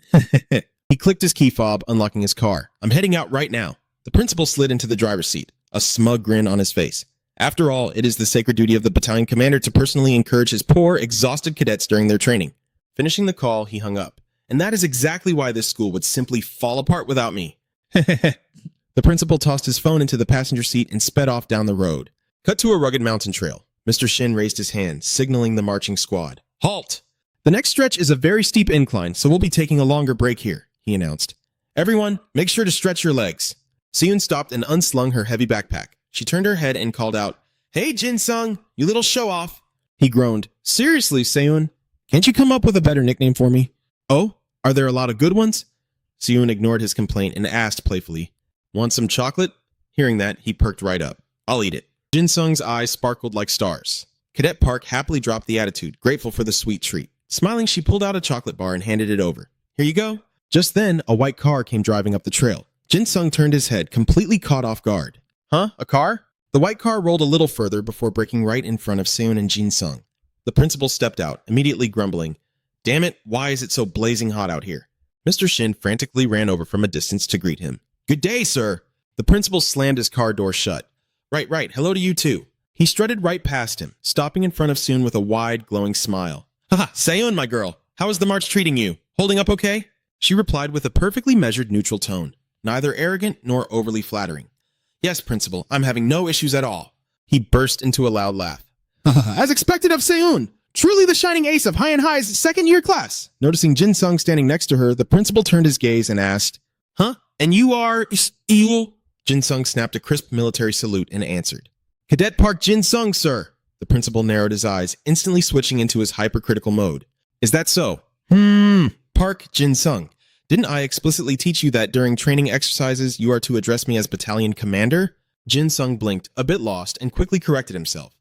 it? He clicked his key fob, unlocking his car. I'm heading out right now. The principal slid into the driver's seat, a smug grin on his face. After all, it is the sacred duty of the battalion commander to personally encourage his poor, exhausted cadets during their training. Finishing the call, he hung up. And that is exactly why this school would simply fall apart without me. The principal tossed his phone into the passenger seat and sped off down the road. Cut to a rugged mountain trail. Mr. Shin raised his hand, signaling the marching squad. Halt! The next stretch is a very steep incline, so we'll be taking a longer break here, he announced. Everyone, make sure to stretch your legs. Seon stopped and unslung her heavy backpack. She turned her head and called out, Hey, Jin-sung, you little show-off. He groaned, Seriously, Seon, can't you come up with a better nickname for me? Oh, are there a lot of good ones? Seon ignored his complaint and asked playfully, Want some chocolate? Hearing that, he perked right up. I'll eat it. Jin-sung's eyes sparkled like stars. Cadet Park happily dropped the attitude, grateful for the sweet treat. Smiling, she pulled out a chocolate bar and handed it over. Here you go. Just then, a white car came driving up the trail. Jin-sung turned his head, completely caught off guard. Huh? A car? The white car rolled a little further before braking right in front of Seon and Jin-sung. The principal stepped out, immediately grumbling, Damn it, why is it so blazing hot out here? Mr. Shin frantically ran over from a distance to greet him. Good day, sir. The principal slammed his car door shut. Right, hello to you too. He strutted right past him, stopping in front of Soon with a wide, glowing smile. Haha, Seon, my girl, how is the march treating you? Holding up okay? She replied with a perfectly measured neutral tone, neither arrogant nor overly flattering. Yes, principal, I'm having no issues at all. He burst into a loud laugh. As expected of Seon, truly the shining ace of High and High's second-year class. Noticing Jin Sung standing next to her, the principal turned his gaze and asked, Huh? And you are... you? Jin Sung snapped a crisp military salute and answered. Cadet Park Jin Sung, sir. The principal narrowed his eyes, instantly switching into his hypercritical mode. Is that so? Park Jin Sung. Didn't I explicitly teach you that during training exercises you are to address me as battalion commander? Jin Sung blinked, a bit lost, and quickly corrected himself.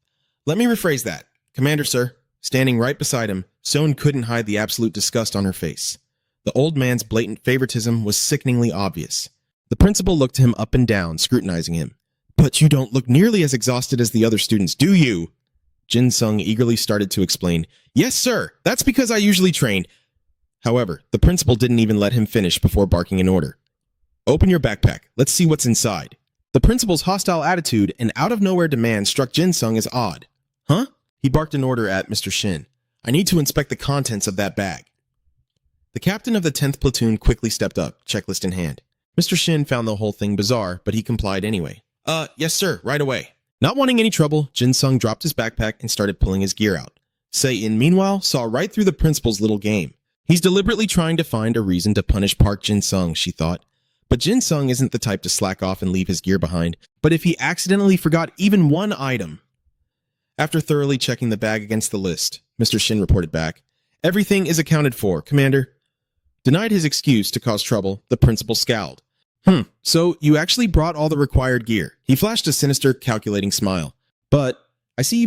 Let me rephrase that. Commander, sir. Standing right beside him, Soon couldn't hide the absolute disgust on her face. The old man's blatant favoritism was sickeningly obvious. The principal looked him up and down, scrutinizing him. But you don't look nearly as exhausted as the other students, do you? Jin Sung eagerly started to explain. Yes, sir. That's because I usually train. However, the principal didn't even let him finish before barking an order. Open your backpack. Let's see what's inside. The principal's hostile attitude and out-of-nowhere demand struck Jin Sung as odd. Huh? He barked an order at Mr. Shin. I need to inspect the contents of that bag. The captain of the 10th platoon quickly stepped up, checklist in hand. Mr. Shin found the whole thing bizarre, but he complied anyway. Yes sir, right away. Not wanting any trouble, Jin Sung dropped his backpack and started pulling his gear out. Sei-in, meanwhile, saw right through the principal's little game. He's deliberately trying to find a reason to punish Park Jin Sung, she thought. But Jin Sung isn't the type to slack off and leave his gear behind, but if he accidentally forgot even one item... After thoroughly checking the bag against the list, Mr. Shin reported back, Everything is accounted for, Commander. Denied his excuse to cause trouble, the principal scowled. So you actually brought all the required gear. He flashed a sinister, calculating smile. But I see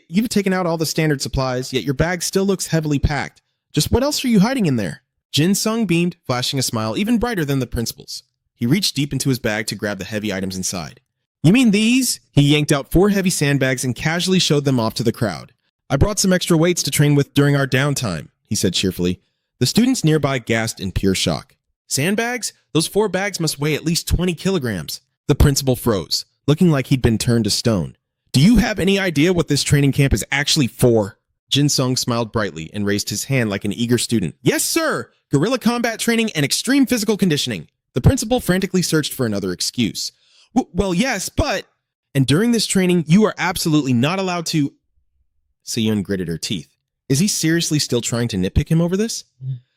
you've taken out all the standard supplies, yet your bag still looks heavily packed. Just what else are you hiding in there? Jin Sung beamed, flashing a smile even brighter than the principal's. He reached deep into his bag to grab the heavy items inside. You mean these? He yanked out 4 heavy sandbags and casually showed them off to the crowd. I brought some extra weights to train with during our downtime, he said cheerfully. The students nearby gasped in pure shock. Sandbags? Those 4 bags must weigh at least 20 kilograms. The principal froze, looking like he'd been turned to stone. Do you have any idea what this training camp is actually for? Jin Sung smiled brightly and raised his hand like an eager student. Yes, sir! Guerrilla combat training and extreme physical conditioning. The principal frantically searched for another excuse. Well, yes, but... And during this training, you are absolutely not allowed to... Seon gritted her teeth. Is he seriously still trying to nitpick him over this?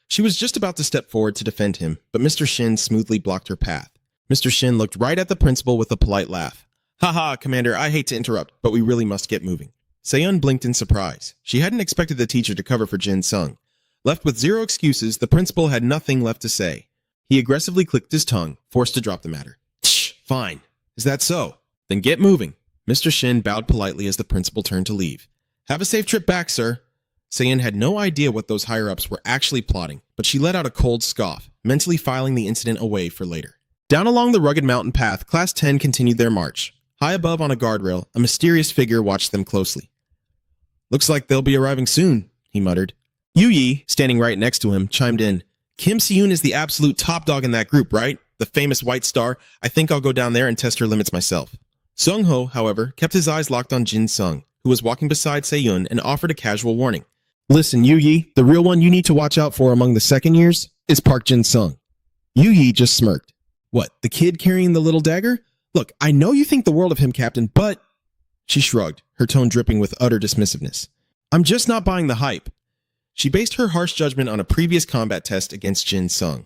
She was just about to step forward to defend him, but Mr. Shin smoothly blocked her path. Mr. Shin looked right at the principal with a polite laugh. Haha, Commander, I hate to interrupt, but we really must get moving. Seon blinked in surprise. She hadn't expected the teacher to cover for Jin Sung. Left with 0 excuses, the principal had nothing left to say. He aggressively clicked his tongue, forced to drop the matter. Shh, fine. Is that so? Then get moving. Mr. Shin bowed politely as the principal turned to leave. Have a safe trip back, sir. Seon had no idea what those higher-ups were actually plotting, but she let out a cold scoff, mentally filing the incident away for later. Down along the rugged mountain path, Class 10 continued their march. High above on a guardrail, a mysterious figure watched them closely. Looks like they'll be arriving soon, he muttered. Yu Yi, standing right next to him, chimed in. Kim Si-yoon is the absolute top dog in that group, right? The famous white star. I think I'll go down there and test her limits myself. Sung Ho, however, kept his eyes locked on Jin Sung, who was walking beside Se-yoon and offered a casual warning. Listen, Yu Yi, the real one you need to watch out for among the second years is Park Jin Sung. Yu Yi just smirked. What, the kid carrying the little dagger? Look, I know you think the world of him, Captain, but... She shrugged, her tone dripping with utter dismissiveness. I'm just not buying the hype. She based her harsh judgment on a previous combat test against Jin Sung.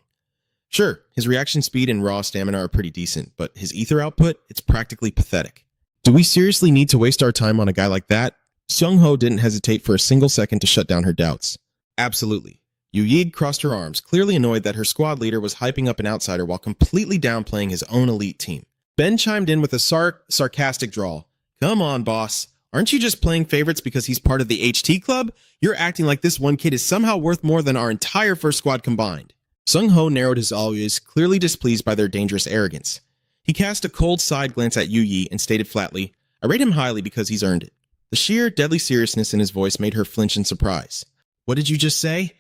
Sure, his reaction speed and raw stamina are pretty decent, but his ether output, it's practically pathetic. Do we seriously need to waste our time on a guy like that? Sung Ho didn't hesitate for a single second to shut down her doubts. Absolutely. Yu Yi crossed her arms, clearly annoyed that her squad leader was hyping up an outsider while completely downplaying his own elite team. Ben chimed in with a sarcastic drawl. Come on, boss. Aren't you just playing favorites because he's part of the HT club? You're acting like this one kid is somehow worth more than our entire first squad combined. Sung Ho narrowed his eyes, clearly displeased by their dangerous arrogance. He cast a cold side glance at Yu Yi and stated flatly, I rate him highly because he's earned it. The sheer, deadly seriousness in his voice made her flinch in surprise. What did you just say?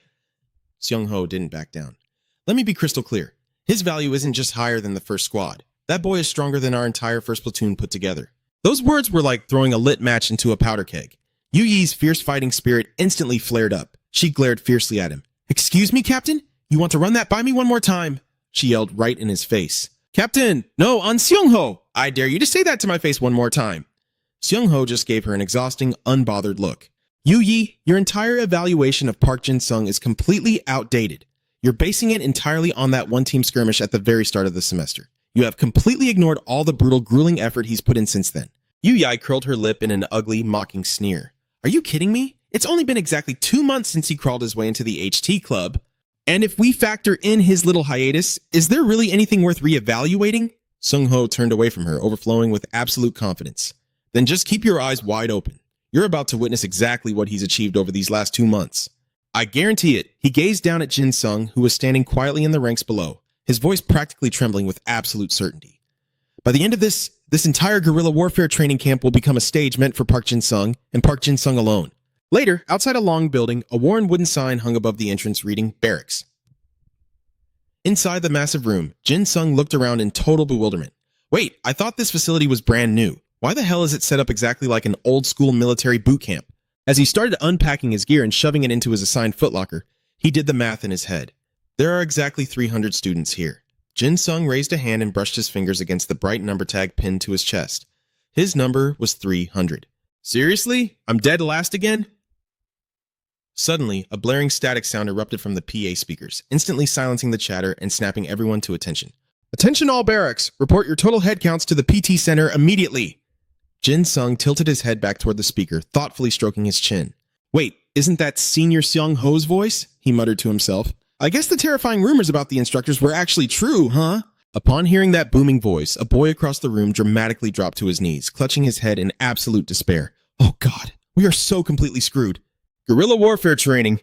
Sung Ho didn't back down. Let me be crystal clear. His value isn't just higher than the first squad. That boy is stronger than our entire first platoon put together. Those words were like throwing a lit match into a powder keg. Yu Yi's fierce fighting spirit instantly flared up. She glared fiercely at him. "Excuse me, Captain? You want to run that by me one more time?" She yelled right in his face. "Captain, no, on Seung-ho! I dare you to say that to my face one more time." Seung-ho just gave her an exhausting, unbothered look. "Yu Yi, your entire evaluation of Park Jin-sung is completely outdated. You're basing it entirely on that one-team skirmish at the very start of the semester. You have completely ignored all the brutal, grueling effort he's put in since then." Yu Yi curled her lip in an ugly, mocking sneer. "Are you kidding me? It's only been exactly 2 months since he crawled his way into the HT club. And if we factor in his little hiatus, is there really anything worth reevaluating?" Seung-ho turned away from her, overflowing with absolute confidence. "Then just keep your eyes wide open. You're about to witness exactly what he's achieved over these last 2 months. I guarantee it." He gazed down at Jin-sung, who was standing quietly in the ranks below, his voice practically trembling with absolute certainty. "By the end of this entire guerrilla warfare training camp will become a stage meant for Park Jin-sung and Park Jin-sung alone." Later, outside a long building, a worn wooden sign hung above the entrance reading Barracks. Inside the massive room, Jin-sung looked around in total bewilderment. "Wait, I thought this facility was brand new. Why the hell is it set up exactly like an old-school military boot camp?" As he started unpacking his gear and shoving it into his assigned footlocker, he did the math in his head. There are exactly 300 students here. Jin-sung raised a hand and brushed his fingers against the bright number tag pinned to his chest. His number was 300. "Seriously? I'm dead last again?" Suddenly, a blaring static sound erupted from the PA speakers, instantly silencing the chatter and snapping everyone to attention. "Attention all barracks! Report your total head counts to the PT center immediately!" Jin-sung tilted his head back toward the speaker, thoughtfully stroking his chin. "Wait, isn't that Senior Seung-ho's voice?" he muttered to himself. "I guess the terrifying rumors about the instructors were actually true, huh?" Upon hearing that booming voice, a boy across the room dramatically dropped to his knees, clutching his head in absolute despair. "Oh God, we are so completely screwed." "Guerrilla warfare training."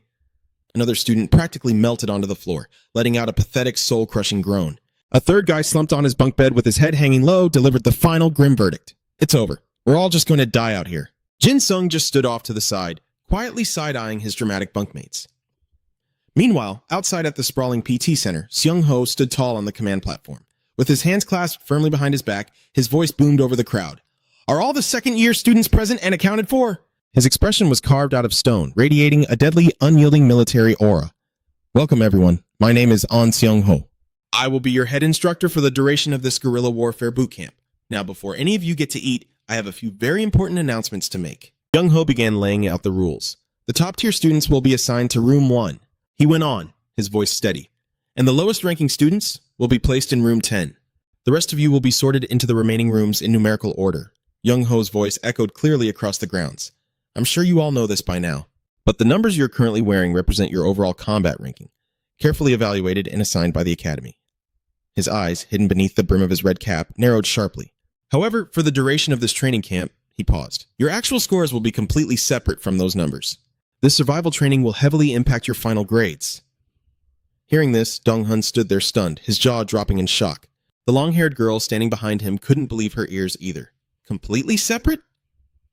Another student practically melted onto the floor, letting out a pathetic, soul-crushing groan. A third guy slumped on his bunk bed with his head hanging low, delivered the final grim verdict. "It's over. We're all just going to die out here." Jin-sung just stood off to the side, quietly side-eyeing his dramatic bunkmates. Meanwhile, outside at the sprawling PT center, Seung-ho stood tall on the command platform. With his hands clasped firmly behind his back, his voice boomed over the crowd. "Are all the second-year students present and accounted for?" His expression was carved out of stone, radiating a deadly, unyielding military aura. "Welcome, everyone. My name is An Seung-ho. I will be your head instructor for the duration of this guerrilla warfare boot camp. Now, before any of you get to eat, I have a few very important announcements to make." Seung-ho began laying out the rules. "The top-tier students will be assigned to Room 1. He went on, his voice steady. "And the lowest-ranking students will be placed in Room 10. The rest of you will be sorted into the remaining rooms in numerical order." Young-ho's voice echoed clearly across the grounds. "I'm sure you all know this by now, but the numbers you're currently wearing represent your overall combat ranking, carefully evaluated and assigned by the Academy." His eyes, hidden beneath the brim of his red cap, narrowed sharply. "However, for the duration of this training camp," he paused, "your actual scores will be completely separate from those numbers. This survival training will heavily impact your final grades." Hearing this, Dong-hun stood there stunned, his jaw dropping in shock. The long-haired girl standing behind him couldn't believe her ears either. "Completely separate?"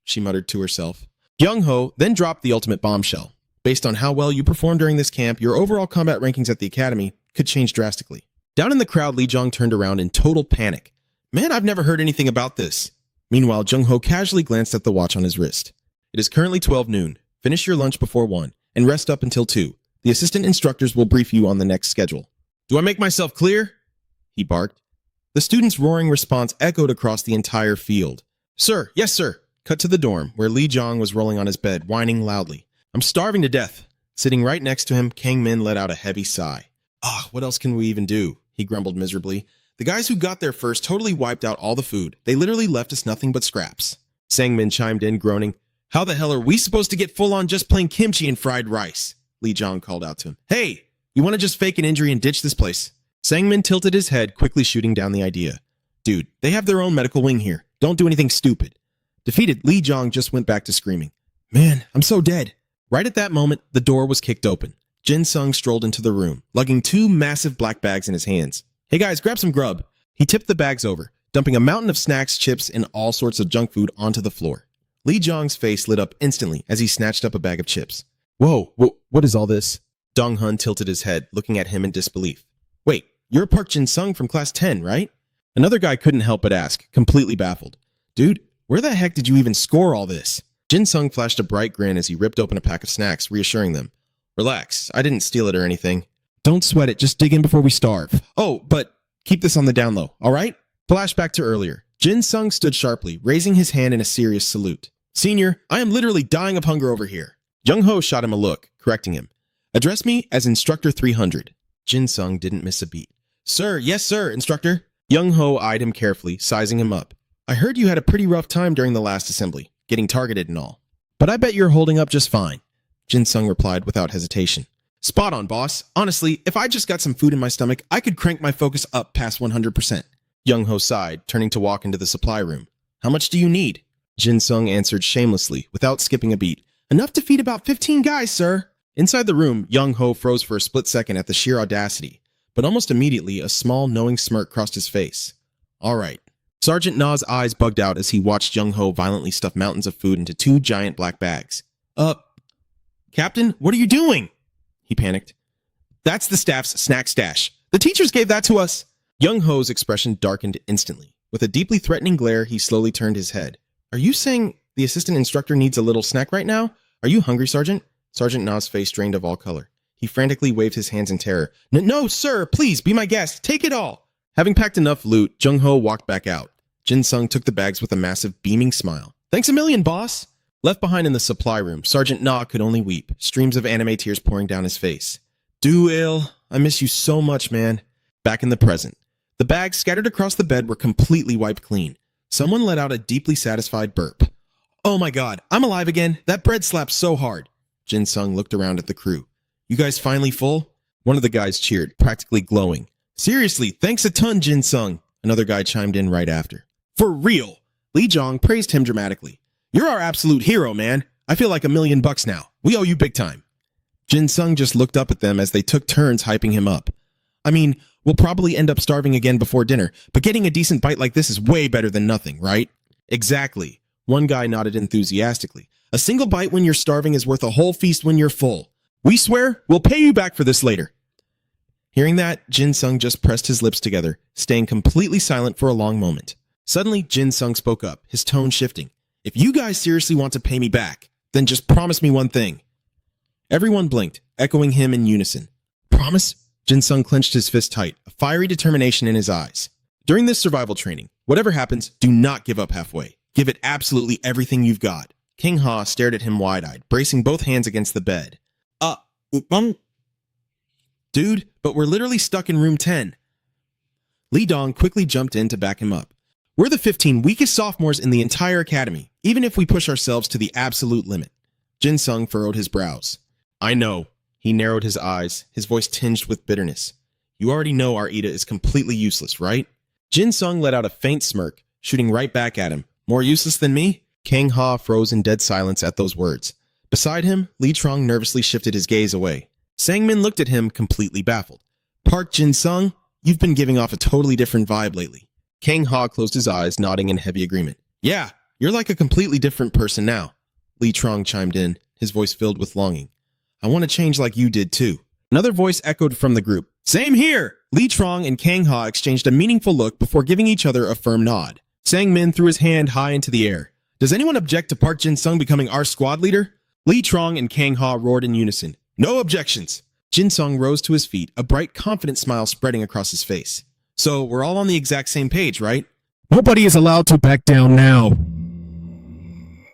she muttered to herself. Young-ho then dropped the ultimate bombshell. "Based on how well you performed during this camp, your overall combat rankings at the Academy could change drastically." Down in the crowd, Lee Jong turned around in total panic. "Man, I've never heard anything about this." Meanwhile, Jung-ho casually glanced at the watch on his wrist. "It is currently 12 noon. Finish your lunch before 1, and rest up until 2. The assistant instructors will brief you on the next schedule." "Do I make myself clear?" he barked. The students' roaring response echoed across the entire field. "Sir, yes sir." Cut to the dorm, where Lee Jong was rolling on his bed, whining loudly. "I'm starving to death." Sitting right next to him, Kang Min let out a heavy sigh. What else can we even do?" he grumbled miserably. "The guys who got there first totally wiped out all the food. They literally left us nothing but scraps." Sang Min chimed in, groaning. "How the hell are we supposed to get full on just plain kimchi and fried rice?" Lee Jong called out to him. "Hey, you want to just fake an injury and ditch this place?" Sang Min tilted his head, quickly shooting down the idea. "Dude, they have their own medical wing here. Don't do anything stupid." Defeated, Lee Jong just went back to screaming. "Man, I'm so dead." Right at that moment, the door was kicked open. Jin-sung strolled into the room, lugging 2 massive black bags in his hands. "Hey guys, grab some grub." He tipped the bags over, dumping a mountain of snacks, chips, and all sorts of junk food onto the floor. Lee Jong's face lit up instantly as he snatched up a bag of chips. "Whoa, what is all this?" Dong-hun tilted his head, looking at him in disbelief. "Wait, you're Park Jin-sung from class 10, right?" Another guy couldn't help but ask, completely baffled. Dude, where the heck did you even score all this? Jin Sung flashed a bright grin as he ripped open a pack of snacks, reassuring them. Relax, I didn't steal it or anything.
Don't sweat it, just dig in before we starve.
Oh, but keep this on the down low, all right? Flashback to earlier. Jin Sung stood sharply, raising his hand in a serious salute. Senior, I am literally dying of hunger over here. Jung Ho shot him a look, correcting him. Address me as Instructor 300. Jin Sung didn't miss a beat. Sir, yes sir, Instructor. Jung Ho eyed him carefully, sizing him up. I heard you had a pretty rough time during the last assembly, getting targeted and all. But I bet you're holding up just fine. Jin Sung replied without hesitation. Spot on, boss. Honestly, if I just got some food in my stomach, I could crank my focus up past 100%. Jung Ho sighed, turning to walk into the supply room. How much do you need? Jin Sung answered shamelessly, without skipping a beat. Enough to feed about 15 guys, sir. Inside the room, Jung Ho froze for a split second at the sheer audacity, but almost immediately a small, knowing smirk crossed his face. All right. Sergeant Na's eyes bugged out as he watched Jung Ho violently stuff mountains of food into 2 giant black bags. Captain, what are you doing? He panicked. That's the staff's snack stash. The teachers gave that to us. Jung Ho's expression darkened instantly. With a deeply threatening glare, he slowly turned his head. Are you saying the assistant instructor needs a little snack right now? Are you hungry, Sergeant? Sergeant Na's face drained of all color. He frantically waved his hands in terror. No, sir, please, be my guest. Take it all. Having packed enough loot, Jung Ho walked back out. Jin Sung took the bags with a massive, beaming smile. Thanks a million, boss. Left behind in the supply room, Sergeant Na could only weep, streams of anime tears pouring down his face. Do-il, I miss you so much, man. Back in the present. The bags scattered across the bed were completely wiped clean. Someone let out a deeply satisfied burp. Oh my god, I'm alive again. That bread slaps so hard. Jin Sung looked around at the crew. You guys finally full? One of the guys cheered, practically glowing. Seriously, thanks a ton, Jin Sung. Another guy chimed in right after. For real. Lee Jong praised him dramatically. You're our absolute hero, man. I feel like $1 million now. We owe you big time. Jin Sung just looked up at them as they took turns hyping him up. I mean, we'll probably end up starving again before dinner, but getting a decent bite like this is way better than nothing, right? Exactly. One guy nodded enthusiastically. A single bite when you're starving is worth a whole feast when you're full. We swear we'll pay you back for this later. Hearing that, Jin Sung just pressed his lips together, staying completely silent for a long moment. Suddenly, Jin Sung spoke up, his tone shifting. If you guys seriously want to pay me back, then just promise me one thing. Everyone blinked, echoing him in unison. Promise? Jin Sung clenched his fist tight, a fiery determination in his eyes. During this survival training, whatever happens, do not give up halfway. Give it absolutely everything you've got. King Ha stared at him wide-eyed, bracing both hands against the bed. Dude, but we're literally stuck in room 10. Li Dong quickly jumped in to back him up. We're the 15 weakest sophomores in the entire academy, even if we push ourselves to the absolute limit. Jin Sung furrowed his brows. I know. He narrowed his eyes, his voice tinged with bitterness. You already know our Ida is completely useless, right? Jin Sung let out a faint smirk, shooting right back at him. More useless than me? Kang Ha froze in dead silence at those words. Beside him, Li Trong nervously shifted his gaze away. Sangmin looked at him, completely baffled. Park Jin Sung, you've been giving off a totally different vibe lately. Kang Ha closed his eyes, nodding in heavy agreement. Yeah, you're like a completely different person now. Li Trong chimed in, his voice filled with longing. I want to change like you did too. Another voice echoed from the group. Same here! Li Trong and Kang Ha exchanged a meaningful look before giving each other a firm nod. Sangmin threw his hand high into the air. Does anyone object to Park Jin Sung becoming our squad leader? Li Trong and Kang Ha roared in unison. No objections! Jin Sung rose to his feet, a bright, confident smile spreading across his face. So, we're all on the exact same page, right?
Nobody is allowed to back down now.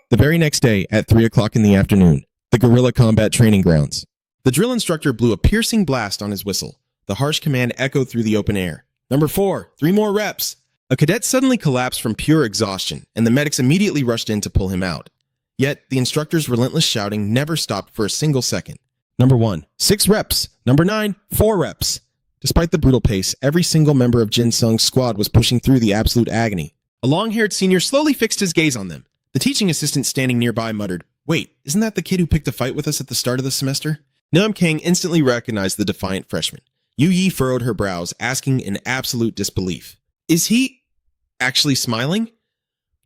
The very next day, at 3 o'clock in the afternoon, the guerrilla combat training grounds. The drill instructor blew a piercing blast on his whistle. The harsh command echoed through the open air. Number 4, 3 more reps. A cadet suddenly collapsed from pure exhaustion, and the medics immediately rushed in to pull him out. Yet, the instructor's relentless shouting never stopped for a single second. Number 1, 6 reps. Number 9, 4 reps. Despite the brutal pace, every single member of Jin Sung's squad was pushing through the absolute agony. A long-haired senior slowly fixed his gaze on them. The teaching assistant standing nearby muttered, Wait, isn't that the kid who picked a fight with us at the start of the semester? Nam Kang instantly recognized the defiant freshman. Yu Yi furrowed her brows, asking in absolute disbelief. Is he actually smiling?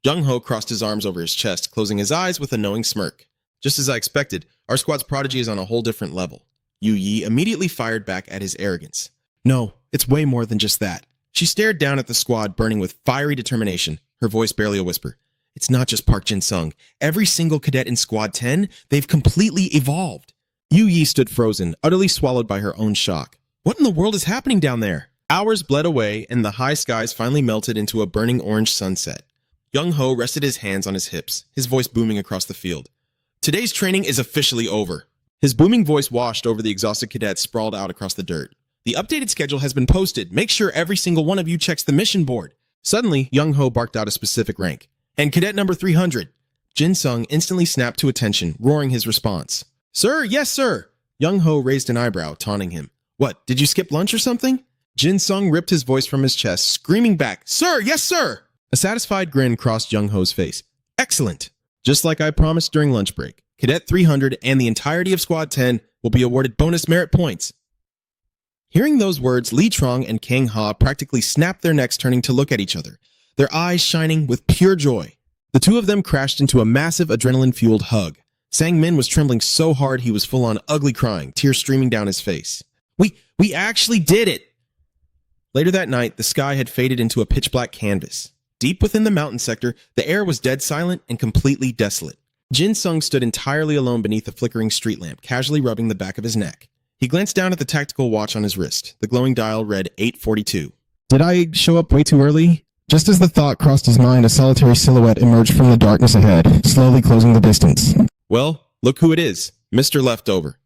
Jung Ho crossed his arms over his chest, closing his eyes with a knowing smirk. Just as I expected, our squad's prodigy is on a whole different level. Yu Yi immediately fired back at his arrogance. No, it's way more than just that. She stared down at the squad, burning with fiery determination, her voice barely a whisper. It's not just Park Jin-sung. Every single cadet in Squad 10, they've completely evolved. Yu Yi stood frozen, utterly swallowed by her own shock. What in the world is happening down there? Hours bled away, and the high skies finally melted into a burning orange sunset. Young Ho rested his hands on his hips, his voice booming across the field. Today's training is officially over. His booming voice washed over the exhausted cadets sprawled out across the dirt. The updated schedule has been posted. Make sure every single one of you checks the mission board. Suddenly, Young Ho barked out a specific rank. And cadet number 300. Jin-sung instantly snapped to attention, roaring his response. Sir, yes, sir. Young Ho raised an eyebrow, taunting him. What, did you skip lunch or something? Jin-sung ripped his voice from his chest, screaming back, Sir, yes, sir! A satisfied grin crossed Young Ho's face. Excellent. Just like I promised during lunch break, Cadet 300 and the entirety of Squad 10 will be awarded bonus merit points. Hearing those words, Lee Trong and Kang Ha practically snapped their necks, turning to look at each other, their eyes shining with pure joy. The two of them crashed into a massive adrenaline-fueled hug. Sang-min was trembling so hard he was full-on ugly crying, tears streaming down his face. We actually did it! Later that night, the sky had faded into a pitch-black canvas. Deep within the mountain sector, the air was dead silent and completely desolate. Jin-sung stood entirely alone beneath a flickering street lamp, casually rubbing the back of his neck. He glanced down at the tactical watch on his wrist. The glowing dial read 8:42.
Did I show up way too early? Just as the thought crossed his mind, a solitary silhouette emerged from the darkness ahead, slowly closing the distance.
Well, look who it is. Mr. Leftover.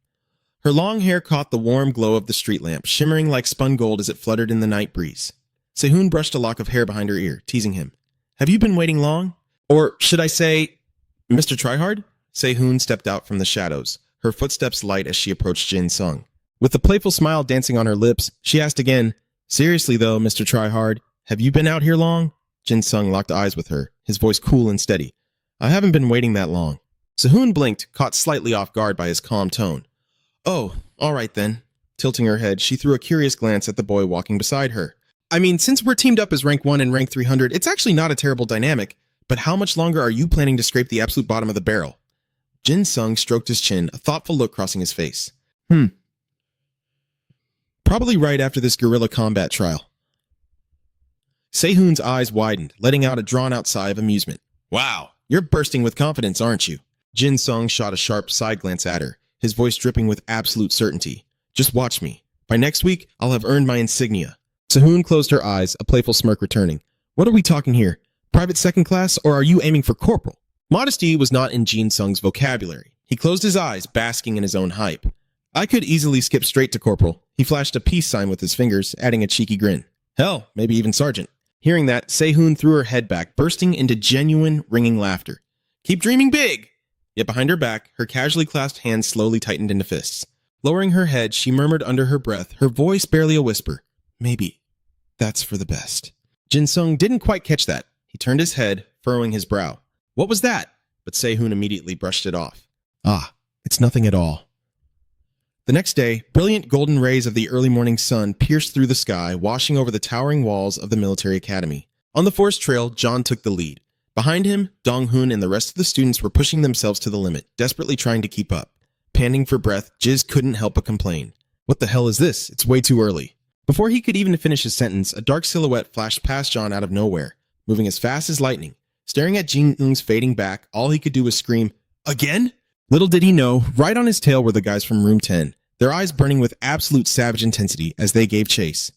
Her long hair caught the warm glow of the street lamp, shimmering like spun gold as it fluttered in the night breeze. Sehun brushed a lock of hair behind her ear, teasing him. Have you been waiting long? Or should I say, Mr. Tryhard? Sehun stepped out from the shadows, her footsteps light as she approached Jin-sung. With a playful smile dancing on her lips, she asked again, Seriously though, Mr. Tryhard, have you been out here long? Jin-sung locked eyes with her, his voice cool and steady. I haven't been waiting that long. Sehun blinked, caught slightly off guard by his calm tone. Oh, all right then. Tilting her head, she threw a curious glance at the boy walking beside her. I mean, since we're teamed up as rank 1 and rank 300, it's actually not a terrible dynamic, but how much longer are you planning to scrape the absolute bottom of the barrel? Jin-sung stroked his chin, a thoughtful look crossing his face. Probably right after this guerrilla combat trial. Sehun's eyes widened, letting out a drawn-out sigh of amusement. Wow, you're bursting with confidence, aren't you? Jin-sung shot a sharp side glance at her, his voice dripping with absolute certainty. Just watch me. By next week, I'll have earned my insignia. Sehun closed her eyes, a playful smirk returning. What are we talking here? Private second class, or are you aiming for corporal? Modesty was not in Jin-sung's vocabulary. He closed his eyes, basking in his own hype. I could easily skip straight to corporal. He flashed a peace sign with his fingers, adding a cheeky grin. Hell, maybe even sergeant. Hearing that, Sehun threw her head back, bursting into genuine, ringing laughter. Keep dreaming big! Yet behind her back, her casually clasped hands slowly tightened into fists. Lowering her head, she murmured under her breath, her voice barely a whisper. Maybe. That's for the best. Jin-sung didn't quite catch that. He turned his head, furrowing his brow. What was that? But Sehun immediately brushed it off. Ah, it's nothing at all. The next day, brilliant golden rays of the early morning sun pierced through the sky, washing over the towering walls of the military academy. On the forest trail, John took the lead. Behind him, Dong-hun and the rest of the students were pushing themselves to the limit, desperately trying to keep up. Panting for breath, Jiz couldn't help but complain. What the hell is this? It's way too early. Before he could even finish his sentence, a dark silhouette flashed past John out of nowhere, moving as fast as lightning. Staring at Jin-ung's fading back, all he could do was scream, Again? Little did he know, right on his tail were the guys from room 10, their eyes burning with absolute savage intensity as they gave chase.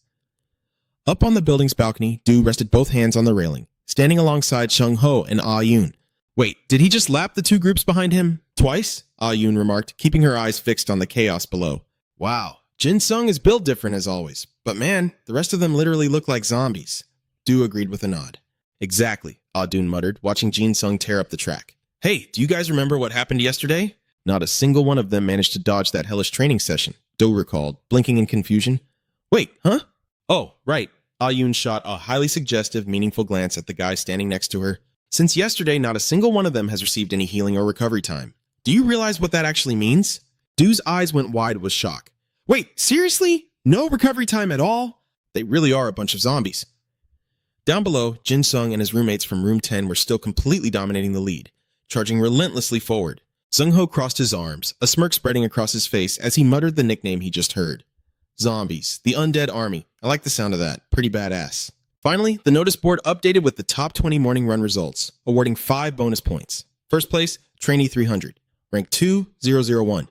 Up on the building's balcony, Du rested both hands on the railing, standing alongside Chung Ho and Ah Yoon. Wait, did he just lap the two groups behind him? Twice? Ah Yoon remarked, keeping her eyes fixed on the chaos below. Wow, Jin-sung is built different as always, but man, the rest of them literally look like zombies. Du agreed with a nod. Exactly, Ah Yoon muttered, watching Jin-sung tear up the track. Hey, do you guys remember what happened yesterday? Not a single one of them managed to dodge that hellish training session, Do recalled, blinking in confusion. Wait, huh? Oh, right. Ah Yoon shot a highly suggestive, meaningful glance at the guy standing next to her. Since yesterday, not a single one of them has received any healing or recovery time. Do you realize what that actually means? Du's eyes went wide with shock. Wait, seriously? No recovery time at all? They really are a bunch of zombies. Down below, Jin-sung and his roommates from room 10 were still completely dominating the lead, charging relentlessly forward. Sung-ho crossed his arms, a smirk spreading across his face as he muttered the nickname he just heard. Zombies. The undead army. I like the sound of that. Pretty badass. Finally, the notice board updated with the top 20 morning run results, awarding 5 bonus points. First place, Trainee 300. Rank 2, 001.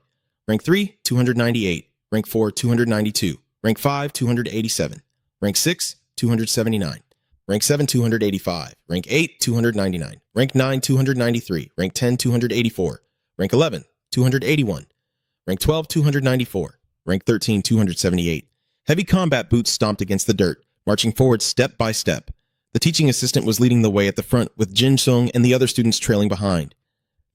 Rank 3, 298. Rank 4, 292. Rank 5, 287. Rank 6, 279. Rank 7, 285. Rank 8, 299. Rank 9, 293. Rank 10, 284. Rank 11, 281. Rank 12, 294. Rank 13, 278. Heavy combat boots stomped against the dirt, marching forward step by step. The teaching assistant was leading the way at the front, with Jin Sung and the other students trailing behind.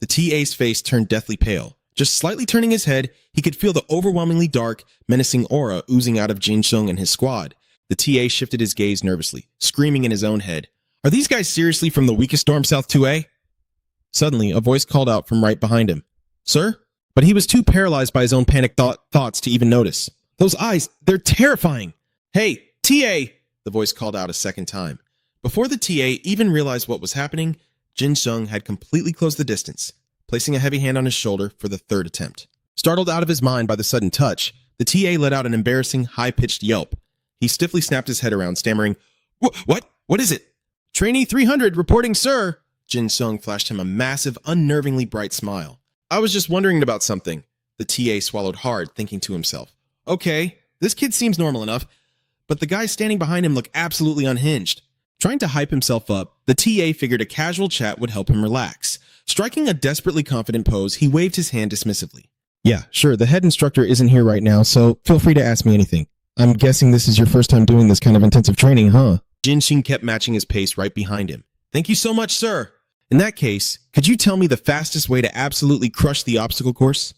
The TA's face turned deathly pale. Just slightly turning his head, he could feel the overwhelmingly dark, menacing aura oozing out of Jin Sung and his squad. The TA shifted his gaze nervously, screaming in his own head, "Are these guys seriously from the weakest dorm South 2A?" Suddenly, a voice called out from right behind him, "Sir?" But he was too paralyzed by his own panicked thoughts to even notice. "Those eyes, they're terrifying!" "Hey, TA!" the voice called out a second time. Before the TA even realized what was happening, Jin Sung had completely closed the distance, placing a heavy hand on his shoulder for the third attempt. Startled out of his mind by the sudden touch, the TA let out an embarrassing, high-pitched yelp. He stiffly snapped his head around, stammering, What? What is it?" "Trainee 300 reporting, sir." Jin Sung flashed him a massive, unnervingly bright smile. "I was just wondering about something." The TA swallowed hard, thinking to himself, "Okay, this kid seems normal enough, but the guys standing behind him look absolutely unhinged." Trying to hype himself up, the TA figured a casual chat would help him relax. Striking a desperately confident pose, he waved his hand dismissively.
Yeah, sure, the head instructor isn't here right now, so feel free to ask me anything. I'm guessing this is your first time doing this kind of intensive training, huh?
Jin Sung kept matching his pace right behind him. "Thank you so much, sir." "In that case, could you tell me the fastest way to absolutely crush the obstacle course?"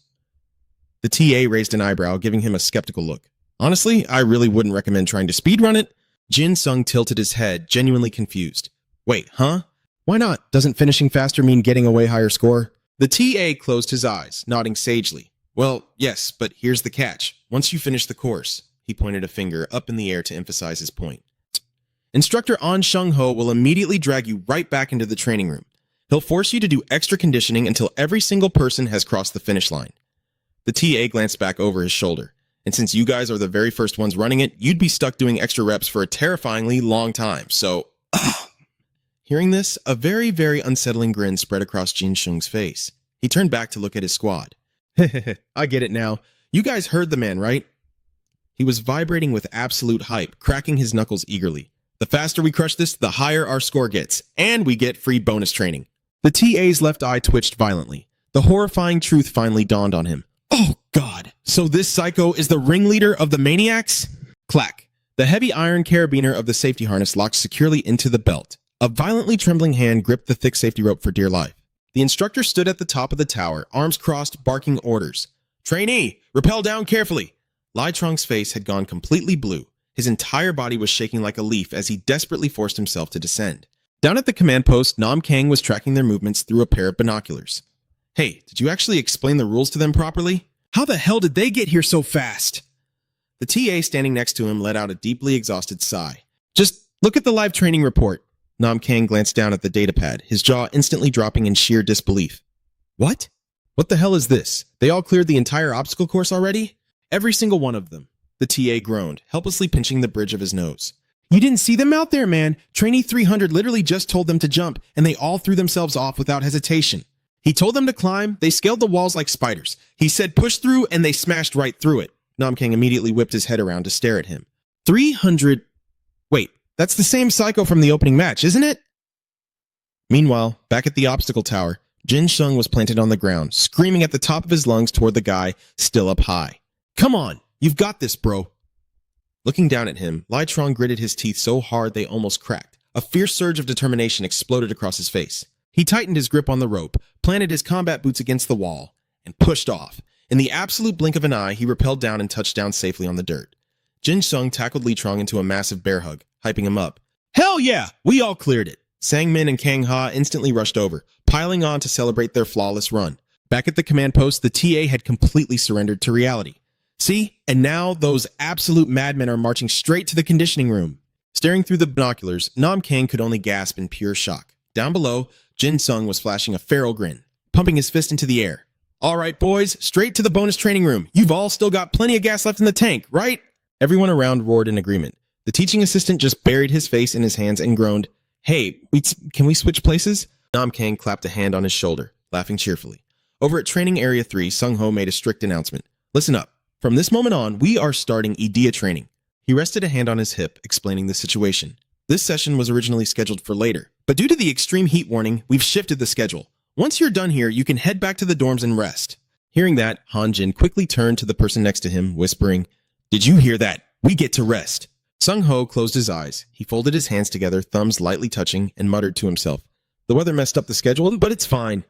The TA raised an eyebrow, giving him a skeptical look. "Honestly, I really wouldn't recommend trying to speedrun it." Jin Sung tilted his head, genuinely confused. "Wait, huh?
Why not? Doesn't finishing faster mean getting a way higher score?
The TA closed his eyes, nodding sagely. "Well, yes, but here's the catch. Once you finish the course," he pointed a finger up in the air to emphasize his point, "Instructor An Shung-ho will immediately drag you right back into the training room. He'll force you to do extra conditioning until every single person has crossed the finish line." The TA glanced back over his shoulder. "And since you guys are the very first ones running it, you'd be stuck doing extra reps for a terrifyingly long time, so..." Hearing this, a very, very unsettling grin spread across Jin Sung's face. He turned back to look at his squad. "I get it now. You guys heard the man, right?" He was vibrating with absolute hype, cracking his knuckles eagerly. "The faster we crush this, the higher our score gets, and we get free bonus training." The TA's left eye twitched violently. The horrifying truth finally dawned on him. "Oh, God. So this psycho is the ringleader of the maniacs?" Clack. The heavy iron carabiner of the safety harness locked securely into the belt. A violently trembling hand gripped the thick safety rope for dear life. The instructor stood at the top of the tower, arms crossed, barking orders. "Trainee, rappel down carefully." Lai Trong's face had gone completely blue. His entire body was shaking like a leaf as he desperately forced himself to descend. Down at the command post, Nam Kang was tracking their movements through a pair of binoculars. "Hey, did you actually explain the rules to them properly? How the hell did they get here so fast?" The TA standing next to him let out a deeply exhausted sigh. "Just look at the live training report." Nam Kang glanced down at the datapad, his jaw instantly dropping in sheer disbelief. "What? What the hell is this? They all cleared the entire obstacle course already?" "Every single one of them." The TA groaned, helplessly pinching the bridge of his nose. "You didn't see them out there, man. Trainee 300 literally just told them to jump, and they all threw themselves off without hesitation. He told them to climb, they scaled the walls like spiders. He said push through, and they smashed right through it." Nam Kang immediately whipped his head around to stare at him. 300... Wait, that's the same psycho from the opening match, isn't it? Meanwhile, back at the obstacle tower, Jin Sung was planted on the ground, screaming at the top of his lungs toward the guy still up high. "Come on, you've got this, bro." Looking down at him, Lai Trong gritted his teeth so hard they almost cracked. A fierce surge of determination exploded across his face. He tightened his grip on the rope, planted his combat boots against the wall, and pushed off. In the absolute blink of an eye, he rappelled down and touched down safely on the dirt. Jin Sung tackled Li Trong into a massive bear hug, hyping him up. "Hell yeah, we all cleared it." Sang Min and Kang Ha instantly rushed over, piling on to celebrate their flawless run. Back at the command post, the TA had completely surrendered to reality. "See? And now those absolute madmen are marching straight to the conditioning room." Staring through the binoculars, Nam Kang could only gasp in pure shock. Down below, Jin Sung was flashing a feral grin, pumping his fist into the air. "All right, boys, straight to the bonus training room. You've all still got plenty of gas left in the tank, right?" Everyone around roared in agreement. The teaching assistant just buried his face in his hands and groaned, "Hey, can we switch places?" Nam Kang clapped a hand on his shoulder, laughing cheerfully. Over at Training Area 3, Sung Ho made a strict announcement. "Listen up. From this moment on, we are starting IDEA training." He rested a hand on his hip, explaining the situation. This session was originally scheduled for later, but due to the extreme heat warning, we've shifted the schedule. Once you're done here, you can head back to the dorms and rest. Hearing that, Han Jin quickly turned to the person next to him, whispering, "Did you hear that? We get to rest." Sung Ho closed his eyes. He folded his hands together, thumbs lightly touching, and muttered to himself, "The weather messed up the schedule, but it's fine."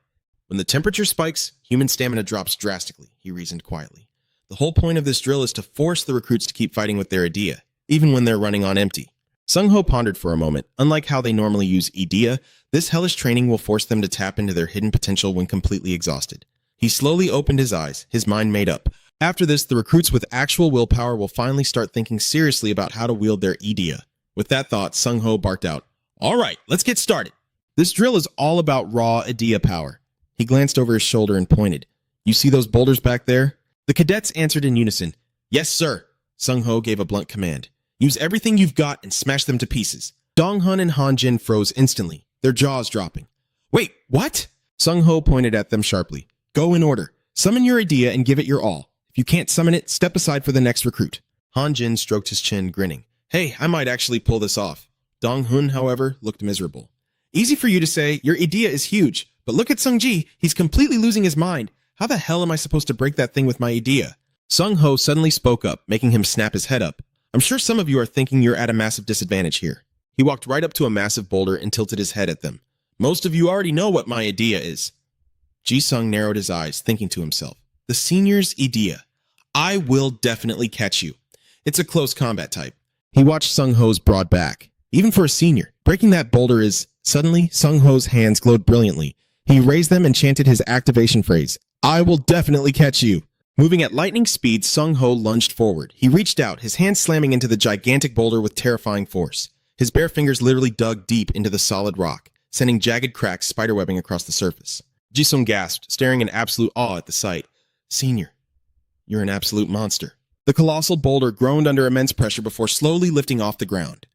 When the temperature spikes, human stamina drops drastically, he reasoned quietly. The whole point of this drill is to force the recruits to keep fighting with their idea, even when they're running on empty. Sung Ho pondered for a moment. Unlike how they normally use idea, this hellish training will force them to tap into their hidden potential when completely exhausted. He slowly opened his eyes, his mind made up. After this, the recruits with actual willpower will finally start thinking seriously about how to wield their idea. With that thought, Sung Ho barked out, "All right, let's get started." This drill is all about raw idea power. He glanced over his shoulder and pointed. "You see those boulders back there?" The cadets answered in unison. "Yes, sir." Sung Ho gave a blunt command. "Use everything you've got and smash them to pieces." Dong Hun and Han Jin froze instantly, their jaws dropping. "Wait, what?" Sung Ho pointed at them sharply. "Go in order. Summon your idea and give it your all. If you can't summon it, step aside for the next recruit." Han Jin stroked his chin, grinning. "Hey, I might actually pull this off." Dong Hun, however, looked miserable. "Easy for you to say, your idea is huge, but look at Sung Ji, he's completely losing his mind. How the hell am I supposed to break that thing with my idea?" Sung Ho suddenly spoke up, making him snap his head up. "I'm sure some of you are thinking you're at a massive disadvantage here." He walked right up to a massive boulder and tilted his head at them. "Most of you already know what my idea is." Ji-sung narrowed his eyes, thinking to himself, "The senior's idea. I will definitely catch you. It's a close combat type." He watched Sung Ho's broad back. Even for a senior, breaking that boulder is... Suddenly, Sung Ho's hands glowed brilliantly. He raised them and chanted his activation phrase, "I will definitely catch you." Moving at lightning speed, Sung Ho lunged forward. He reached out, his hands slamming into the gigantic boulder with terrifying force. His bare fingers literally dug deep into the solid rock, sending jagged cracks spiderwebbing across the surface. Jisung gasped, staring in absolute awe at the sight. "Senior, you're an absolute monster." The colossal boulder groaned under immense pressure before slowly lifting off the ground.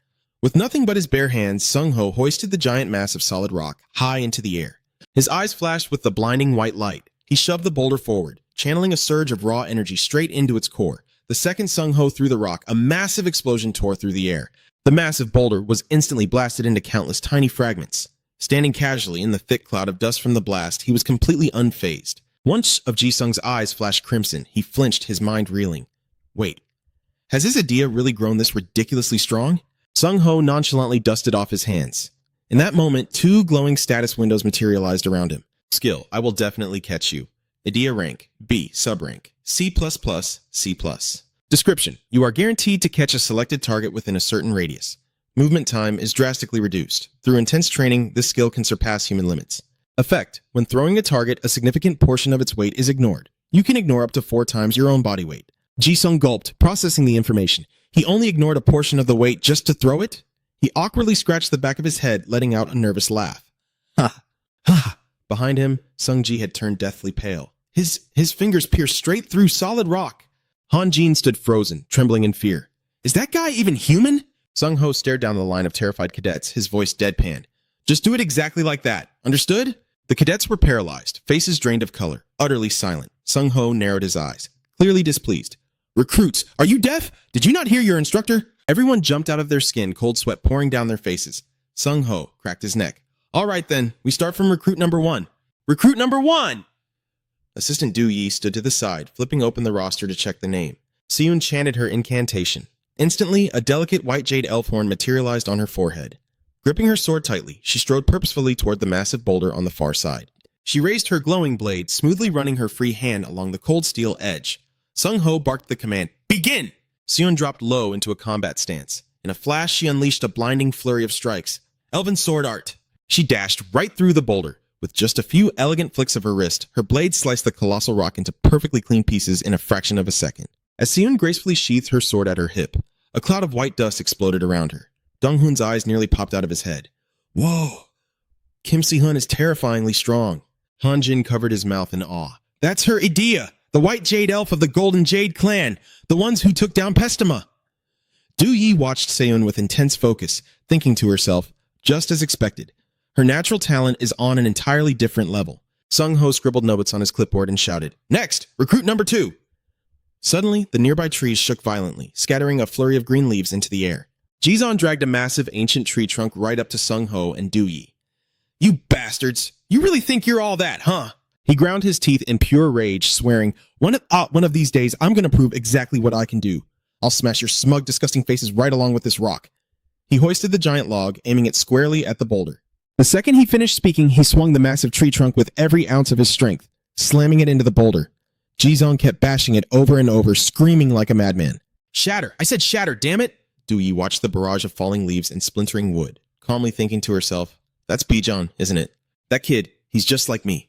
With nothing but his bare hands, Sung Ho hoisted the giant mass of solid rock high into the air. His eyes flashed with the blinding white light. He shoved the boulder forward, channeling a surge of raw energy straight into its core. The second Sung Ho threw the rock, a massive explosion tore through the air. The massive boulder was instantly blasted into countless tiny fragments. Standing casually in the thick cloud of dust from the blast, he was completely unfazed. Once of Ji-sung's eyes flashed crimson, he flinched, his mind reeling. Wait, has his idea really grown this ridiculously strong? Sung Ho nonchalantly dusted off his hands. In that moment, 2 glowing status windows materialized around him. Skill, I will definitely catch you. Idea rank, B, subrank, C++, C+. Description, you are guaranteed to catch a selected target within a certain radius. Movement time is drastically reduced. Through intense training, this skill can surpass human limits. Effect, when throwing a target, a significant portion of its weight is ignored. You can ignore up to 4 times your own body weight. Ji-sung gulped, processing the information. He only ignored a portion of the weight just to throw it? He awkwardly scratched the back of his head, letting out a nervous laugh. Ha! Ha! Behind him, Sung-ji had turned deathly pale. His fingers pierced straight through solid rock. Han Jin stood frozen, trembling in fear. Is that guy even human? Sung Ho stared down the line of terrified cadets, his voice deadpan. Just do it exactly like that. Understood? The cadets were paralyzed, faces drained of color, utterly silent. Sung Ho narrowed his eyes, clearly displeased. Recruits, are you deaf? Did you not hear your instructor? Everyone jumped out of their skin, cold sweat pouring down their faces. Sung Ho cracked his neck. All right then, we start from recruit number 1. Recruit number 1! Assistant Du Yi stood to the side, flipping open the roster to check the name. Seun chanted her incantation. Instantly, a delicate white jade elf horn materialized on her forehead. Gripping her sword tightly, she strode purposefully toward the massive boulder on the far side. She raised her glowing blade, smoothly running her free hand along the cold steel edge. Sung Ho barked the command, "Begin!" Seun dropped low into a combat stance. In a flash, she unleashed a blinding flurry of strikes. Elven sword art! She dashed right through the boulder. With just a few elegant flicks of her wrist, her blade sliced the colossal rock into perfectly clean pieces in a fraction of a second. As Seun gracefully sheathed her sword at her hip, a cloud of white dust exploded around her. Dong-hoon's eyes nearly popped out of his head. Whoa! Kim Si-hun is terrifyingly strong. Han Jin covered his mouth in awe. That's her idea! The white jade elf of the Golden Jade clan! The ones who took down Pestema! Du Yi watched Seun with intense focus, thinking to herself, just as expected. Her natural talent is on an entirely different level. Sung Ho scribbled notes on his clipboard and shouted, "Next, recruit number 2!" Suddenly, the nearby trees shook violently, scattering a flurry of green leaves into the air. Jizon dragged a massive ancient tree trunk right up to Sung Ho and Du Yi. "You bastards! You really think you're all that, huh?" He ground his teeth in pure rage, swearing, one of these days, I'm going to prove exactly what I can do. I'll smash your smug, disgusting faces right along with this rock." He hoisted the giant log, aiming it squarely at the boulder. The second he finished speaking, he swung the massive tree trunk with every ounce of his strength, slamming it into the boulder. Jizon kept bashing it over and over, screaming like a madman. "Shatter! I said shatter, damn it!" Du Yi watched the barrage of falling leaves and splintering wood, calmly thinking to herself, "That's Bijan, isn't it? That kid, he's just like me."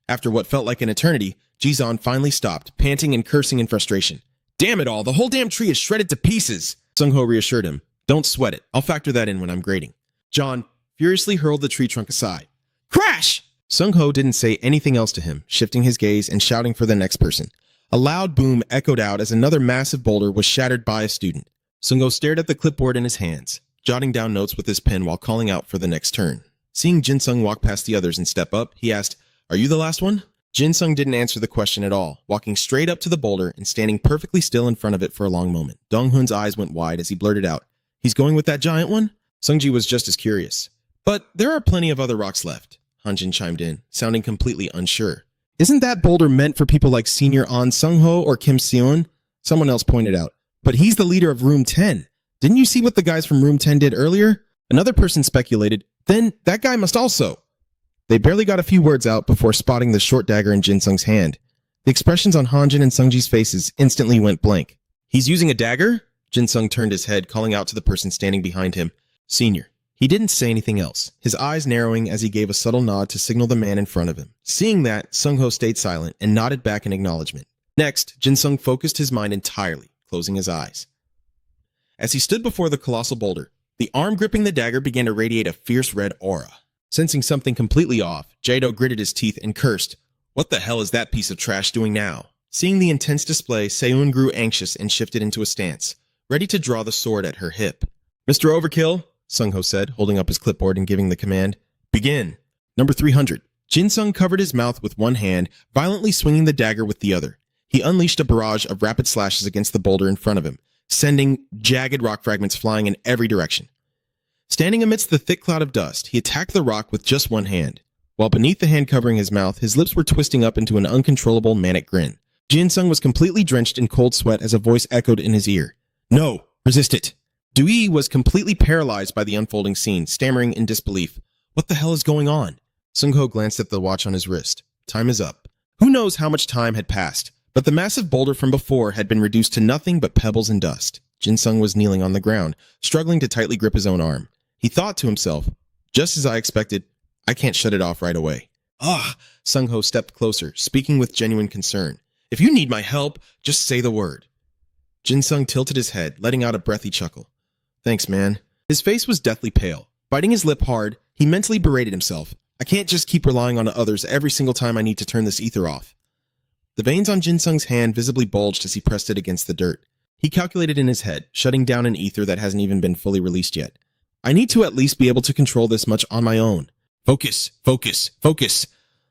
After what felt like an eternity, Jizon finally stopped, panting and cursing in frustration. "Damn it all, the whole damn tree is shredded to pieces!" Sung Ho reassured him. "Don't sweat it. I'll factor that in when I'm grading." John furiously hurled the tree trunk aside. Crash! Sung Ho didn't say anything else to him, shifting his gaze and shouting for the next person. A loud boom echoed out as another massive boulder was shattered by a student. Sung Ho stared at the clipboard in his hands, jotting down notes with his pen while calling out for the next turn. Seeing Jin Sung walk past the others and step up, he asked, "Are you the last one?" Jin Sung didn't answer the question at all, walking straight up to the boulder and standing perfectly still in front of it for a long moment. Dong Hun's eyes went wide as he blurted out, "He's going with that giant one?" Sungji was just as curious. "But there are plenty of other rocks left," Hanjin chimed in, sounding completely unsure. "Isn't that boulder meant for people like Senior An Sung Ho or Kim Seon?" Someone else pointed out. "But he's the leader of Room 10. Didn't you see what the guys from Room 10 did earlier?" Another person speculated, "Then that guy must also." They barely got a few words out before spotting the short dagger in Jin Sung's hand. The expressions on Hanjin and Sungji's faces instantly went blank. "He's using a dagger?" Jin Sung turned his head, calling out to the person standing behind him, "Senior." He didn't say anything else, his eyes narrowing as he gave a subtle nod to signal the man in front of him. Seeing that, Sung Ho stayed silent and nodded back in acknowledgement. Next, Jin Sung focused his mind entirely, closing his eyes. As he stood before the colossal boulder, the arm gripping the dagger began to radiate a fierce red aura. Sensing something completely off, Jado gritted his teeth and cursed, "What the hell is that piece of trash doing now?" Seeing the intense display, Seun grew anxious and shifted into a stance, ready to draw the sword at her hip. "Mr. Overkill," Sung Ho said, holding up his clipboard and giving the command, "Begin." Number 300. Jin Sung covered his mouth with one hand, violently swinging the dagger with the other. He unleashed a barrage of rapid slashes against the boulder in front of him, sending jagged rock fragments flying in every direction. Standing amidst the thick cloud of dust, he attacked the rock with just one hand. While beneath the hand covering his mouth, his lips were twisting up into an uncontrollable manic grin. Jin Sung was completely drenched in cold sweat as a voice echoed in his ear. "No! Resist it!" Du Yi was completely paralyzed by the unfolding scene, stammering in disbelief. "What the hell is going on?" Sung Ho glanced at the watch on his wrist. Time is up. Who knows how much time had passed, but the massive boulder from before had been reduced to nothing but pebbles and dust. Jin Sung was kneeling on the ground, struggling to tightly grip his own arm. He thought to himself, "Just as I expected, I can't shut it off right away." Sung Ho stepped closer, speaking with genuine concern. "If you need my help, just say the word." Jin Sung tilted his head, letting out a breathy chuckle. "Thanks, man." His face was deathly pale. Biting his lip hard, he mentally berated himself. "I can't just keep relying on others every single time I need to turn this ether off." The veins on Jin Sung's hand visibly bulged as he pressed it against the dirt. He calculated in his head, shutting down an ether that hasn't even been fully released yet. "I need to at least be able to control this much on my own." "Focus, focus, focus."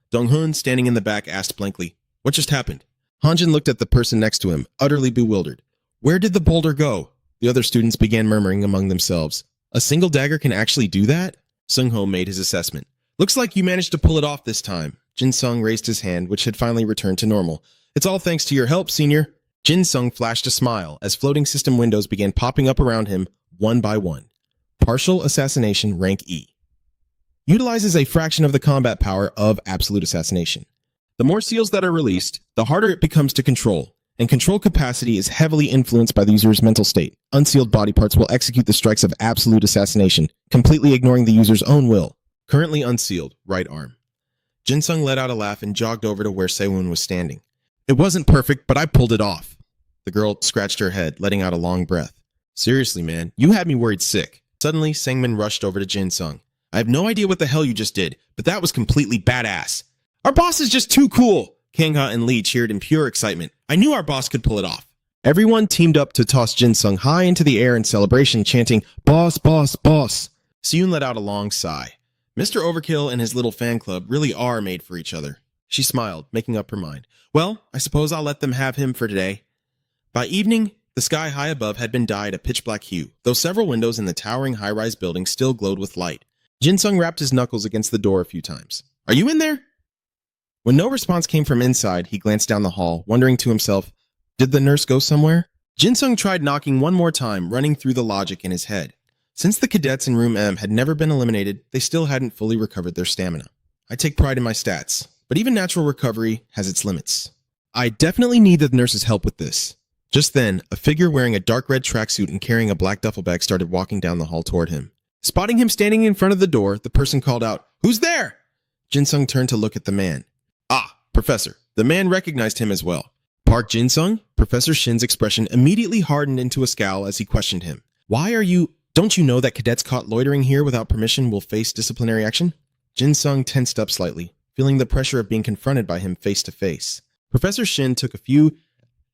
Dong Hun, standing in the back, asked blankly, "What just happened?" Hanjin looked at the person next to him, utterly bewildered. "Where did the boulder go?" The other students began murmuring among themselves. "A single dagger can actually do that?" Sung Ho made his assessment. "Looks like you managed to pull it off this time." Jin Sung raised his hand, which had finally returned to normal. "It's all thanks to your help, Senior." Jin Sung flashed a smile as floating system windows began popping up around him, one by one. Partial Assassination Rank E. Utilizes a fraction of the combat power of Absolute Assassination. The more seals that are released, the harder it becomes to control, and control capacity is heavily influenced by the user's mental state. Unsealed body parts will execute the strikes of Absolute Assassination, completely ignoring the user's own will. Currently unsealed, right arm. Jin Sung let out a laugh and jogged over to where Sewon was standing. "It wasn't perfect, but I pulled it off." The girl scratched her head, letting out a long breath. "Seriously, man, you had me worried sick." Suddenly, Sangmin rushed over to Jin Sung. "I have no idea what the hell you just did, but that was completely badass." "Our boss is just too cool!" Kangha and Lee cheered in pure excitement. "I knew our boss could pull it off."
Everyone teamed up to toss Jin-sung high into the air in celebration, chanting, "Boss, boss, boss."
Siyun let out a long sigh. Mr. Overkill and his little fan club really are made for each other. She smiled, making up her mind. Well, I suppose I'll let them have him for today. By evening, the sky high above had been dyed a pitch-black hue, though several windows in the towering high-rise building still glowed with light. Jin-sung rapped his knuckles against the door a few times. "Are you in there?" When no response came from inside, he glanced down the hall, wondering to himself, did the nurse go somewhere? Jin-sung tried knocking one more time, running through the logic in his head. Since the cadets in Room M had never been eliminated, they still hadn't fully recovered their stamina. I take pride in my stats, but even natural recovery has its limits. I definitely need the nurse's help with this. Just then, a figure wearing a dark red tracksuit and carrying a black duffel bag started walking down the hall toward him. Spotting him standing in front of the door, the person called out, "Who's there?" Jin-sung turned to look at the man. "Ah, Professor." The man recognized him as well. "Park Jin-sung?" Professor Shin's expression immediately hardened into a scowl as he questioned him. Don't you know that cadets caught loitering here without permission will face disciplinary action?" Jin-sung tensed up slightly, feeling the pressure of being confronted by him face to face. Professor Shin took a few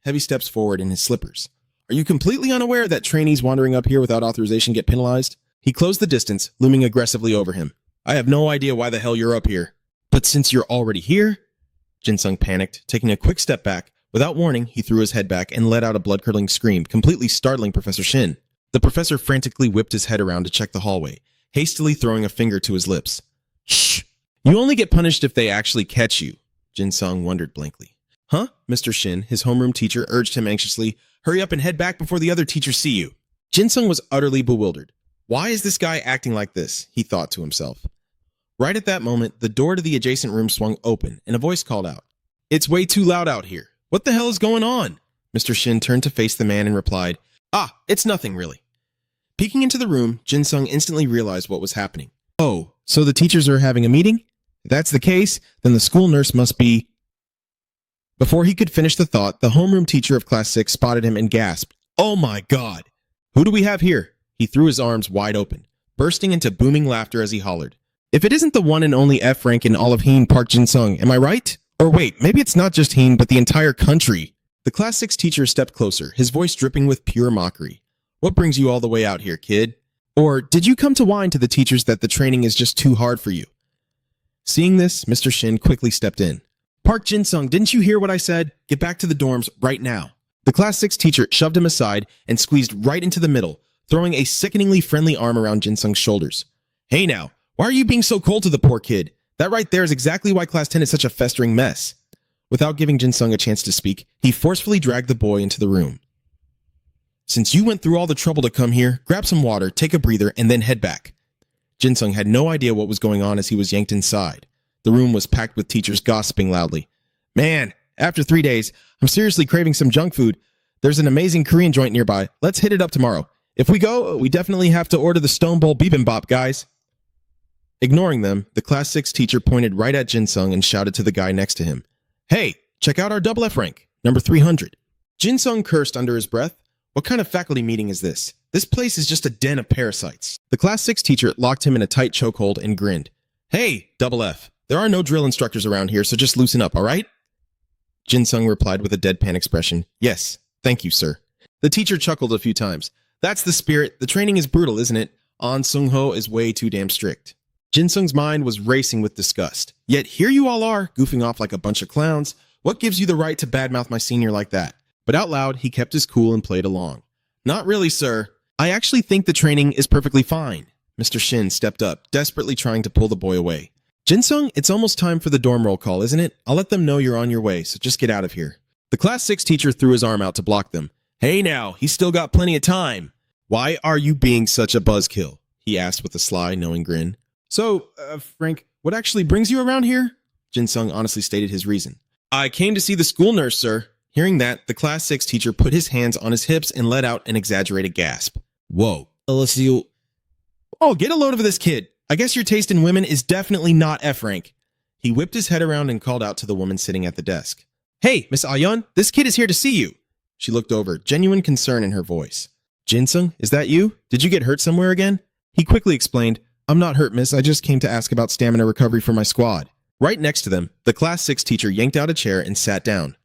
heavy steps forward in his slippers. "Are you completely unaware that trainees wandering up here without authorization get penalized?" He closed the distance, looming aggressively over him. "I have no idea why the hell you're up here." "But since you're already here?" Jin-sung panicked, taking a quick step back. Without warning, he threw his head back and let out a blood-curdling scream, completely startling Professor Shin. The professor frantically whipped his head around to check the hallway, hastily throwing a finger to his lips. "Shh! You only get punished if they actually catch you," Jin-sung wondered blankly. "Huh?" Mr. Shin, his homeroom teacher, urged him anxiously. "Hurry up and head back before the other teachers see you." Jin-sung was utterly bewildered. Why is this guy acting like this? He thought to himself. Right at that moment, the door to the adjacent room swung open, and a voice called out, "It's way too loud out here. What the hell is going on?" Mr. Shin turned to face the man and replied, "Ah, it's nothing really." Peeking into the room, Jin-sung instantly realized what was happening.
"Oh, so the teachers are having a meeting? If that's the case, then the school nurse must be..." Before he could finish the thought, the homeroom teacher of Class 6 spotted him and gasped, "Oh my God! Who do we have here?" He threw his arms wide open, bursting into booming laughter as he hollered, "If it isn't the one and only F rank in all of Heen, Park Jin-sung, am I right? Or wait, maybe it's not just Heen, but the entire country." The Class 6 teacher stepped closer, his voice dripping with pure mockery. "What brings you all the way out here, kid? Or did you come to whine to the teachers that the training is just too hard for you?" Seeing this, Mr. Shin quickly stepped in. "Park Jin-sung, didn't you hear what I said? Get back to the dorms right now." The Class 6 teacher shoved him aside and squeezed right into the middle, throwing a sickeningly friendly arm around Jin-sung's shoulders. "Hey now, why are you being so cold to the poor kid? That right there is exactly why Class 10 is such a festering mess." Without giving Jin-sung a chance to speak, he forcefully dragged the boy into the room. "Since you went through all the trouble to come here, grab some water, take a breather, and then head back." Jin-sung had no idea what was going on as he was yanked inside. The room was packed with teachers gossiping loudly. "Man, after 3 days, I'm seriously craving some junk food. There's an amazing Korean joint nearby. Let's hit it up tomorrow. If we go, we definitely have to order the Stone Bowl Bibimbap, guys." Ignoring them, the Class 6 teacher pointed right at Jin-sung and shouted to the guy next to him, "Hey, check out our double F rank, number 300. Jin-sung cursed under his breath. What kind of faculty meeting is this? This place is just a den of parasites. The Class 6 teacher locked him in a tight chokehold and grinned. "Hey, double F, there are no drill instructors around here, so just loosen up, all right?" Jin-sung replied with a deadpan expression. "Yes, thank you, sir." The teacher chuckled a few times. "That's the spirit. The training is brutal, isn't it? An Sung-ho is way too damn strict." Jin-sung's mind was racing with disgust. Yet here you all are, goofing off like a bunch of clowns. What gives you the right to badmouth my senior like that? But out loud, he kept his cool and played along. "Not really, sir. I actually think the training is perfectly fine." Mr. Shin stepped up, desperately trying to pull the boy away. "Jin-sung, it's almost time for the dorm roll call, isn't it? I'll let them know you're on your way, so just get out of here." The Class 6 teacher threw his arm out to block them. "Hey now, he's still got plenty of time." "Why are you being such a buzzkill?" he asked with a sly, knowing grin. So, Frank, what actually brings you around here?" Jin-sung honestly stated his reason. "I came to see the school nurse, sir." Hearing that, the Class 6 teacher put his hands on his hips and let out an exaggerated gasp. "Whoa, LSU. Oh, get a load of this kid. I guess your taste in women is definitely not F rank." He whipped his head around and called out to the woman sitting at the desk. "Hey, Miss Ayun, this kid is here to see you." She looked over, genuine concern in her voice. "Jin-sung, is that you? Did you get hurt somewhere again?" He quickly explained, "I'm not hurt, miss. I just came to ask about stamina recovery for my squad." Right next to them, the Class 6 teacher yanked out a chair and sat down.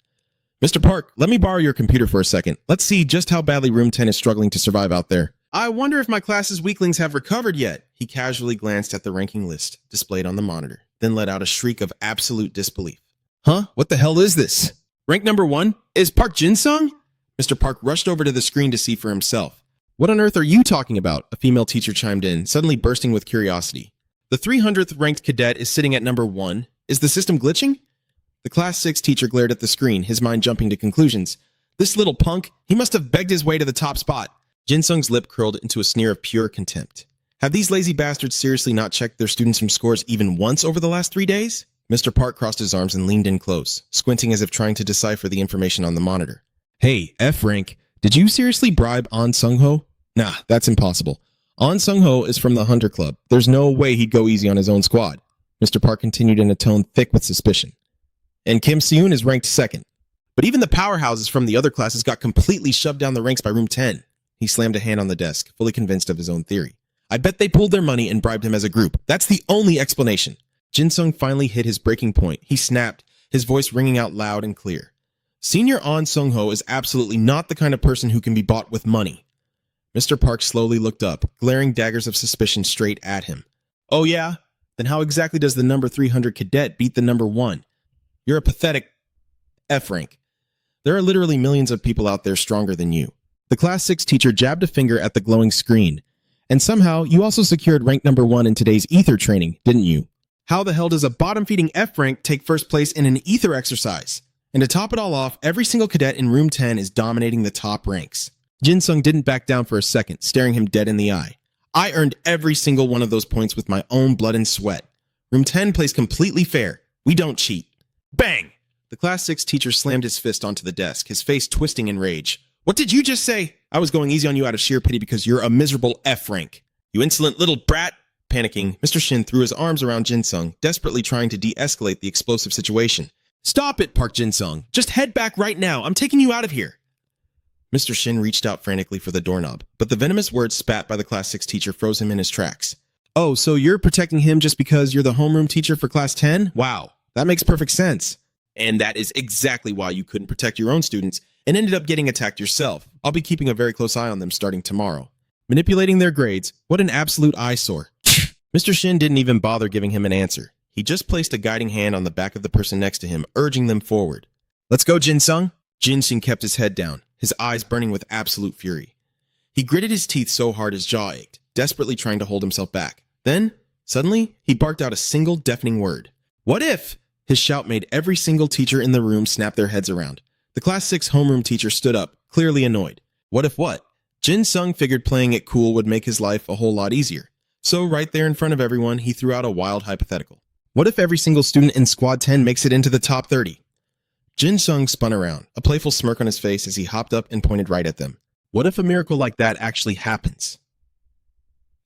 Mr. Park, let me borrow your computer for a second. Let's see just how badly Room 10 is struggling to survive out there. I wonder if my class's weaklings have recovered yet. He casually glanced at the ranking list displayed on the monitor, then let out a shriek of absolute disbelief. Huh? What the hell is this? Rank number 1? Is Park Jin-sung? Mr. Park rushed over to the screen to see for himself. What on earth are you talking about? A female teacher chimed in, suddenly bursting with curiosity. The 300th ranked cadet is sitting at number 1. Is the system glitching? The Class 6 teacher glared at the screen, his mind jumping to conclusions. This little punk, he must have begged his way to the top spot. Jin-sung's lip curled into a sneer of pure contempt. Have these lazy bastards seriously not checked their students' scores even once over the last 3 days? Mr. Park crossed his arms and leaned in close, squinting as if trying to decipher the information on the monitor. Hey, F rank, did you seriously bribe An Sung-ho? Nah, that's impossible. An Sung-ho is from the Hunter Club. There's no way he'd go easy on his own squad. Mr. Park continued in a tone thick with suspicion. And Kim Seun is ranked 2nd. But even the powerhouses from the other classes got completely shoved down the ranks by Room 10. He slammed a hand on the desk, fully convinced of his own theory. I bet they pulled their money and bribed him as a group. That's the only explanation. Jin-sung finally hit his breaking point. He snapped, his voice ringing out loud and clear. Senior An Sung-ho is absolutely not the kind of person who can be bought with money. Mr. Park slowly looked up, glaring daggers of suspicion straight at him. Oh yeah? Then how exactly does the number 300 cadet beat the number 1? You're a pathetic F rank. There are literally millions of people out there stronger than you. The Class 6 teacher jabbed a finger at the glowing screen. And somehow, you also secured rank number 1 in today's ether training, didn't you? How the hell does a bottom-feeding F rank take first place in an ether exercise? And to top it all off, every single cadet in Room 10 is dominating the top ranks. Jin-sung didn't back down for a second, staring him dead in the eye. I earned every single one of those points with my own blood and sweat. Room 10 plays completely fair. We don't cheat. Bang! The Class 6 teacher slammed his fist onto the desk, his face twisting in rage. What did you just say? I was going easy on you out of sheer pity because you're a miserable F rank. You insolent little brat! Panicking, Mr. Shin threw his arms around Jin-sung, desperately trying to de-escalate the explosive situation. Stop it, Park Jin-sung. Just head back right now. I'm taking you out of here. Mr. Shin reached out frantically for the doorknob, but the venomous words spat by the Class 6 teacher froze him in his tracks. Oh, so you're protecting him just because you're the homeroom teacher for Class 10? Wow, that makes perfect sense. And that is exactly why you couldn't protect your own students and ended up getting attacked yourself. I'll be keeping a very close eye on them starting tomorrow. Manipulating their grades, what an absolute eyesore. Mr. Shin didn't even bother giving him an answer. He just placed a guiding hand on the back of the person next to him, urging them forward. Let's go, Jin-sung. Jin-sung kept his head down, his eyes burning with absolute fury. He gritted his teeth so hard his jaw ached, desperately trying to hold himself back. Then, suddenly, he barked out a single deafening word. What if? His shout made every single teacher in the room snap their heads around. The Class 6 homeroom teacher stood up, clearly annoyed. What if what? Jin-sung figured playing it cool would make his life a whole lot easier. So right there in front of everyone, he threw out a wild hypothetical. What if every single student in Squad 10 makes it into the top 30? Jin-sung spun around, a playful smirk on his face as he hopped up and pointed right at them. What if a miracle like that actually happens?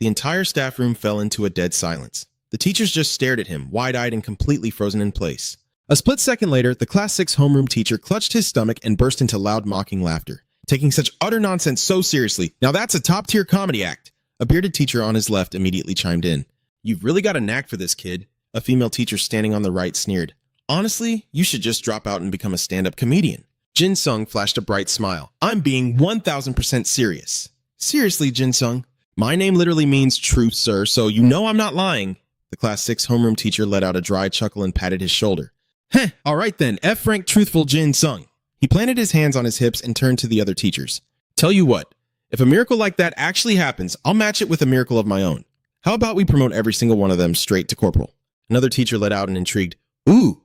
The entire staff room fell into a dead silence. The teachers just stared at him, wide-eyed and completely frozen in place. A split second later, the Class 6 homeroom teacher clutched his stomach and burst into loud mocking laughter. Taking such utter nonsense so seriously, now that's a top-tier comedy act. A bearded teacher on his left immediately chimed in. You've really got a knack for this, kid. A female teacher standing on the right sneered. Honestly, you should just drop out and become a stand-up comedian. Jin-sung flashed a bright smile. I'm being 1000% serious. Seriously, Jin-sung. My name literally means truth, sir, so you know I'm not lying. The Class 6 homeroom teacher let out a dry chuckle and patted his shoulder. Heh, all right then, F-rank truthful Jin-sung. He planted his hands on his hips and turned to the other teachers. Tell you what. If a miracle like that actually happens, I'll match it with a miracle of my own. How about we promote every single one of them straight to corporal? Another teacher let out an intrigued, ooh.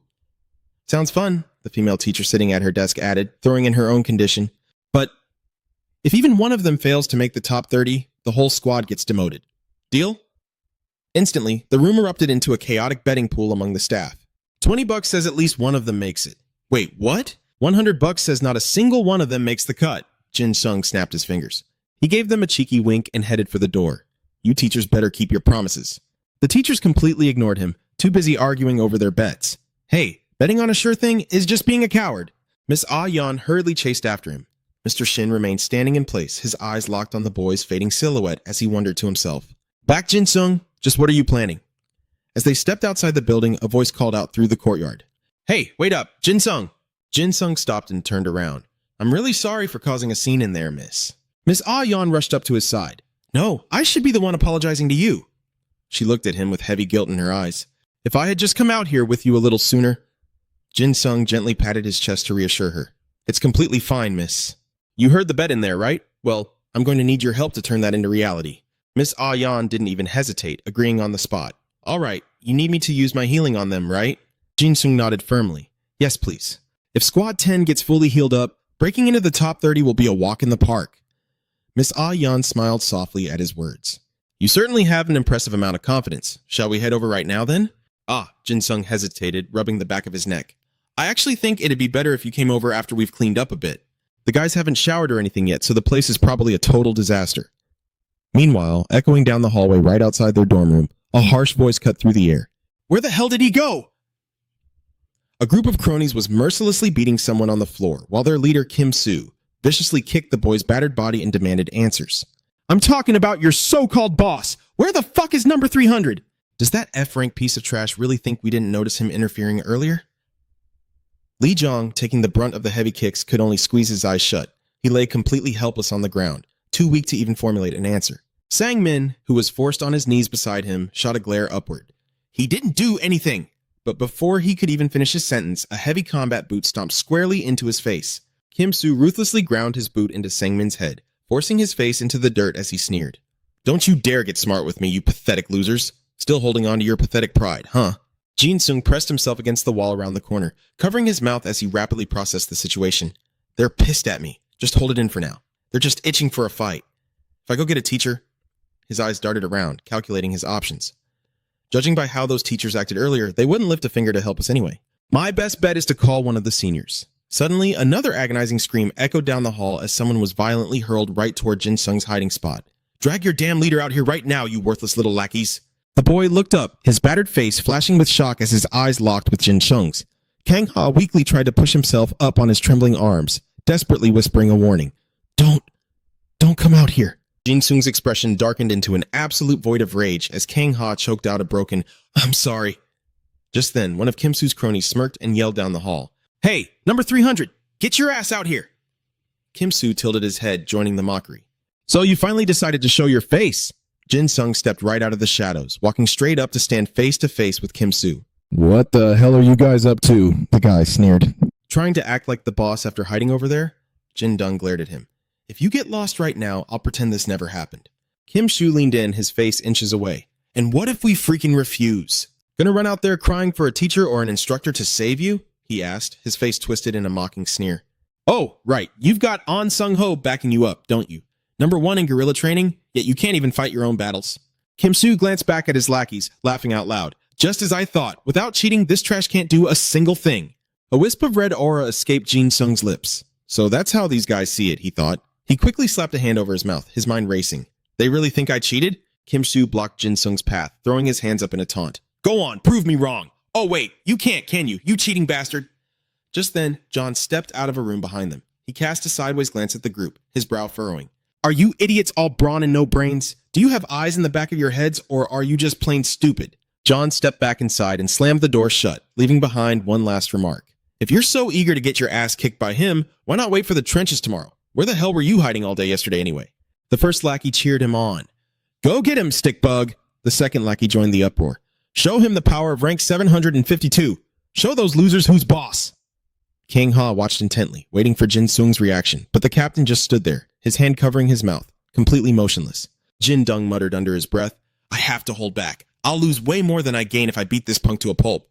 Sounds fun, the female teacher sitting at her desk added, throwing in her own condition. But if even one of them fails to make the top 30, the whole squad gets demoted. Deal? Instantly, the room erupted into a chaotic betting pool among the staff. $20 says at least one of them makes it. Wait, what? $100 says not a single one of them makes the cut. Jin-sung snapped his fingers. He gave them a cheeky wink and headed for the door. You teachers better keep your promises. The teachers completely ignored him, too busy arguing over their bets. Hey, betting on a sure thing is just being a coward. Miss Ah Yeon hurriedly chased after him. Mr. Shin remained standing in place, his eyes locked on the boy's fading silhouette as he wondered to himself. Back, Jin-sung, just what are you planning? As they stepped outside the building, a voice called out through the courtyard. Hey, wait up, Jin-sung! Jin Sung stopped and turned around. I'm really sorry for causing a scene in there, miss. Miss Ah Yan rushed up to his side. No, I should be the one apologizing to you. She looked at him with heavy guilt in her eyes. If I had just come out here with you a little sooner. Jin Sung gently patted his chest to reassure her. It's completely fine, miss. You heard the bet in there, right? Well, I'm going to need your help to turn that into reality. Miss Ah Yan didn't even hesitate, agreeing on the spot. All right, you need me to use my healing on them, right? Jin Sung nodded firmly. Yes, please. If Squad 10 gets fully healed up, breaking into the top 30 will be a walk in the park. Miss Ah Yan smiled softly at his words. You certainly have an impressive amount of confidence. Shall we head over right now, then? Jin Sung hesitated, rubbing the back of his neck. I actually think it'd be better if you came over after we've cleaned up a bit. The guys haven't showered or anything yet, so the place is probably a total disaster. Meanwhile, echoing down the hallway right outside their dorm room, a harsh voice cut through the air. Where the hell did he go? A group of cronies was mercilessly beating someone on the floor, while their leader, Kim Soo, viciously kicked the boy's battered body and demanded answers. I'm talking about your so-called boss! Where the fuck is number 300? Does that F-rank piece of trash really think we didn't notice him interfering earlier? Li Zhang, taking the brunt of the heavy kicks, could only squeeze his eyes shut. He lay completely helpless on the ground, too weak to even formulate an answer. Sang Min, who was forced on his knees beside him, shot a glare upward. He didn't do anything! But before he could even finish his sentence, a heavy combat boot stomped squarely into his face. Kim Soo ruthlessly ground his boot into Sang Min's head, forcing his face into the dirt as he sneered. Don't you dare get smart with me, you pathetic losers. Still holding on to your pathetic pride, huh? Jin Sung pressed himself against the wall around the corner, covering his mouth as he rapidly processed the situation. They're pissed at me. Just hold it in for now. They're just itching for a fight. If I go get a teacher... His eyes darted around, calculating his options. Judging by how those teachers acted earlier, they wouldn't lift a finger to help us anyway. My best bet is to call one of the seniors. Suddenly, another agonizing scream echoed down the hall as someone was violently hurled right toward Jin Sung's hiding spot. Drag your damn leader out here right now, you worthless little lackeys. The boy looked up, his battered face flashing with shock as his eyes locked with Jin Sung's. Kang Ha weakly tried to push himself up on his trembling arms, desperately whispering a warning. Don't come out here. Jin Sung's expression darkened into an absolute void of rage as Kang Ha choked out a broken, I'm sorry. Just then, one of Kim Soo's cronies smirked and yelled down the hall. Hey, number 300, get your ass out here. Kim Soo tilted his head, joining the mockery. So you finally decided to show your face. Jin Sung stepped right out of the shadows, walking straight up to stand face to face with Kim Soo.
What the hell are you guys up to? The guy sneered.
Trying to act like the boss after hiding over there? Jin Dung glared at him. If you get lost right now, I'll pretend this never happened. Kim Soo leaned in, his face inches away. And what if we freaking refuse? Gonna run out there crying for a teacher or an instructor to save you? He asked, his face twisted in a mocking sneer. Oh, right, you've got An Sung Ho backing you up, don't you? Number 1 in guerrilla training, yet you can't even fight your own battles. Kim Soo glanced back at his lackeys, laughing out loud. Just as I thought, without cheating, this trash can't do a single thing. A wisp of red aura escaped Jin Sung's lips. So that's how these guys see it, he thought. He quickly slapped a hand over his mouth, his mind racing. They really think I cheated? Kim Soo blocked Jin Sung's path, throwing his hands up in a taunt. Go on, prove me wrong. Oh wait, you can't, can you? You cheating bastard. Just then, John stepped out of a room behind them. He cast a sideways glance at the group, his brow furrowing. Are you idiots all brawn and no brains? Do you have eyes in the back of your heads, or are you just plain stupid? John stepped back inside and slammed the door shut, leaving behind one last remark. If you're so eager to get your ass kicked by him, why not wait for the trenches tomorrow? Where the hell were you hiding all day yesterday anyway? The first lackey cheered him on. Go get him, stickbug! The second lackey joined the uproar. Show him the power of rank 752. Show those losers who's boss. Kang Ha watched intently, waiting for Jin Sung's reaction, but the captain just stood there, his hand covering his mouth, completely motionless. Jin Dung muttered under his breath, I have to hold back. I'll lose way more than I gain if I beat this punk to a pulp.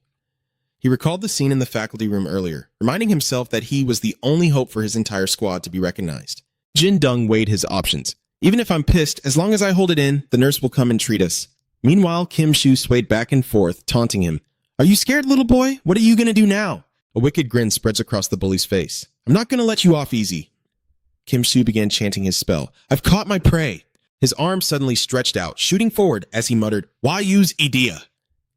He recalled the scene in the faculty room earlier, reminding himself that he was the only hope for his entire squad to be recognized. Jin Dung weighed his options. Even if I'm pissed, as long as I hold it in, the nurse will come and treat us. Meanwhile, Kim Soo swayed back and forth, taunting him. Are you scared, little boy? What are you going to do now? A wicked grin spreads across the bully's face. I'm not going to let you off easy. Kim Soo began chanting his spell. I've caught my prey. His arm suddenly stretched out, shooting forward as he muttered, Why use Idea?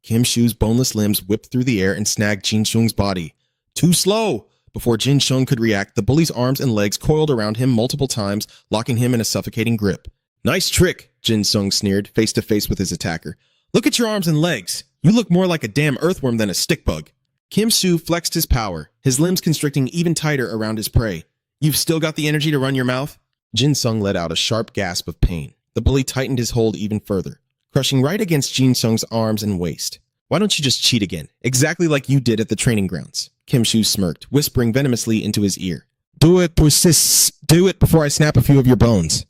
Kim Soo's boneless limbs whipped through the air and snagged Jin Sung's body. Too slow! Before Jin Sung could react, the bully's arms and legs coiled around him multiple times, locking him in a suffocating grip. Nice trick, Jin Sung sneered, face to face with his attacker. Look at your arms and legs. You look more like a damn earthworm than a stickbug. Kim Soo flexed his power, his limbs constricting even tighter around his prey. You've still got the energy to run your mouth? Jin Sung let out a sharp gasp of pain. The bully tightened his hold even further, crushing right against Jin Sung's arms and waist. Why don't you just cheat again, exactly like you did at the training grounds? Kim Soo smirked, whispering venomously into his ear.
Do it, persists. Do it before I snap a few of your bones.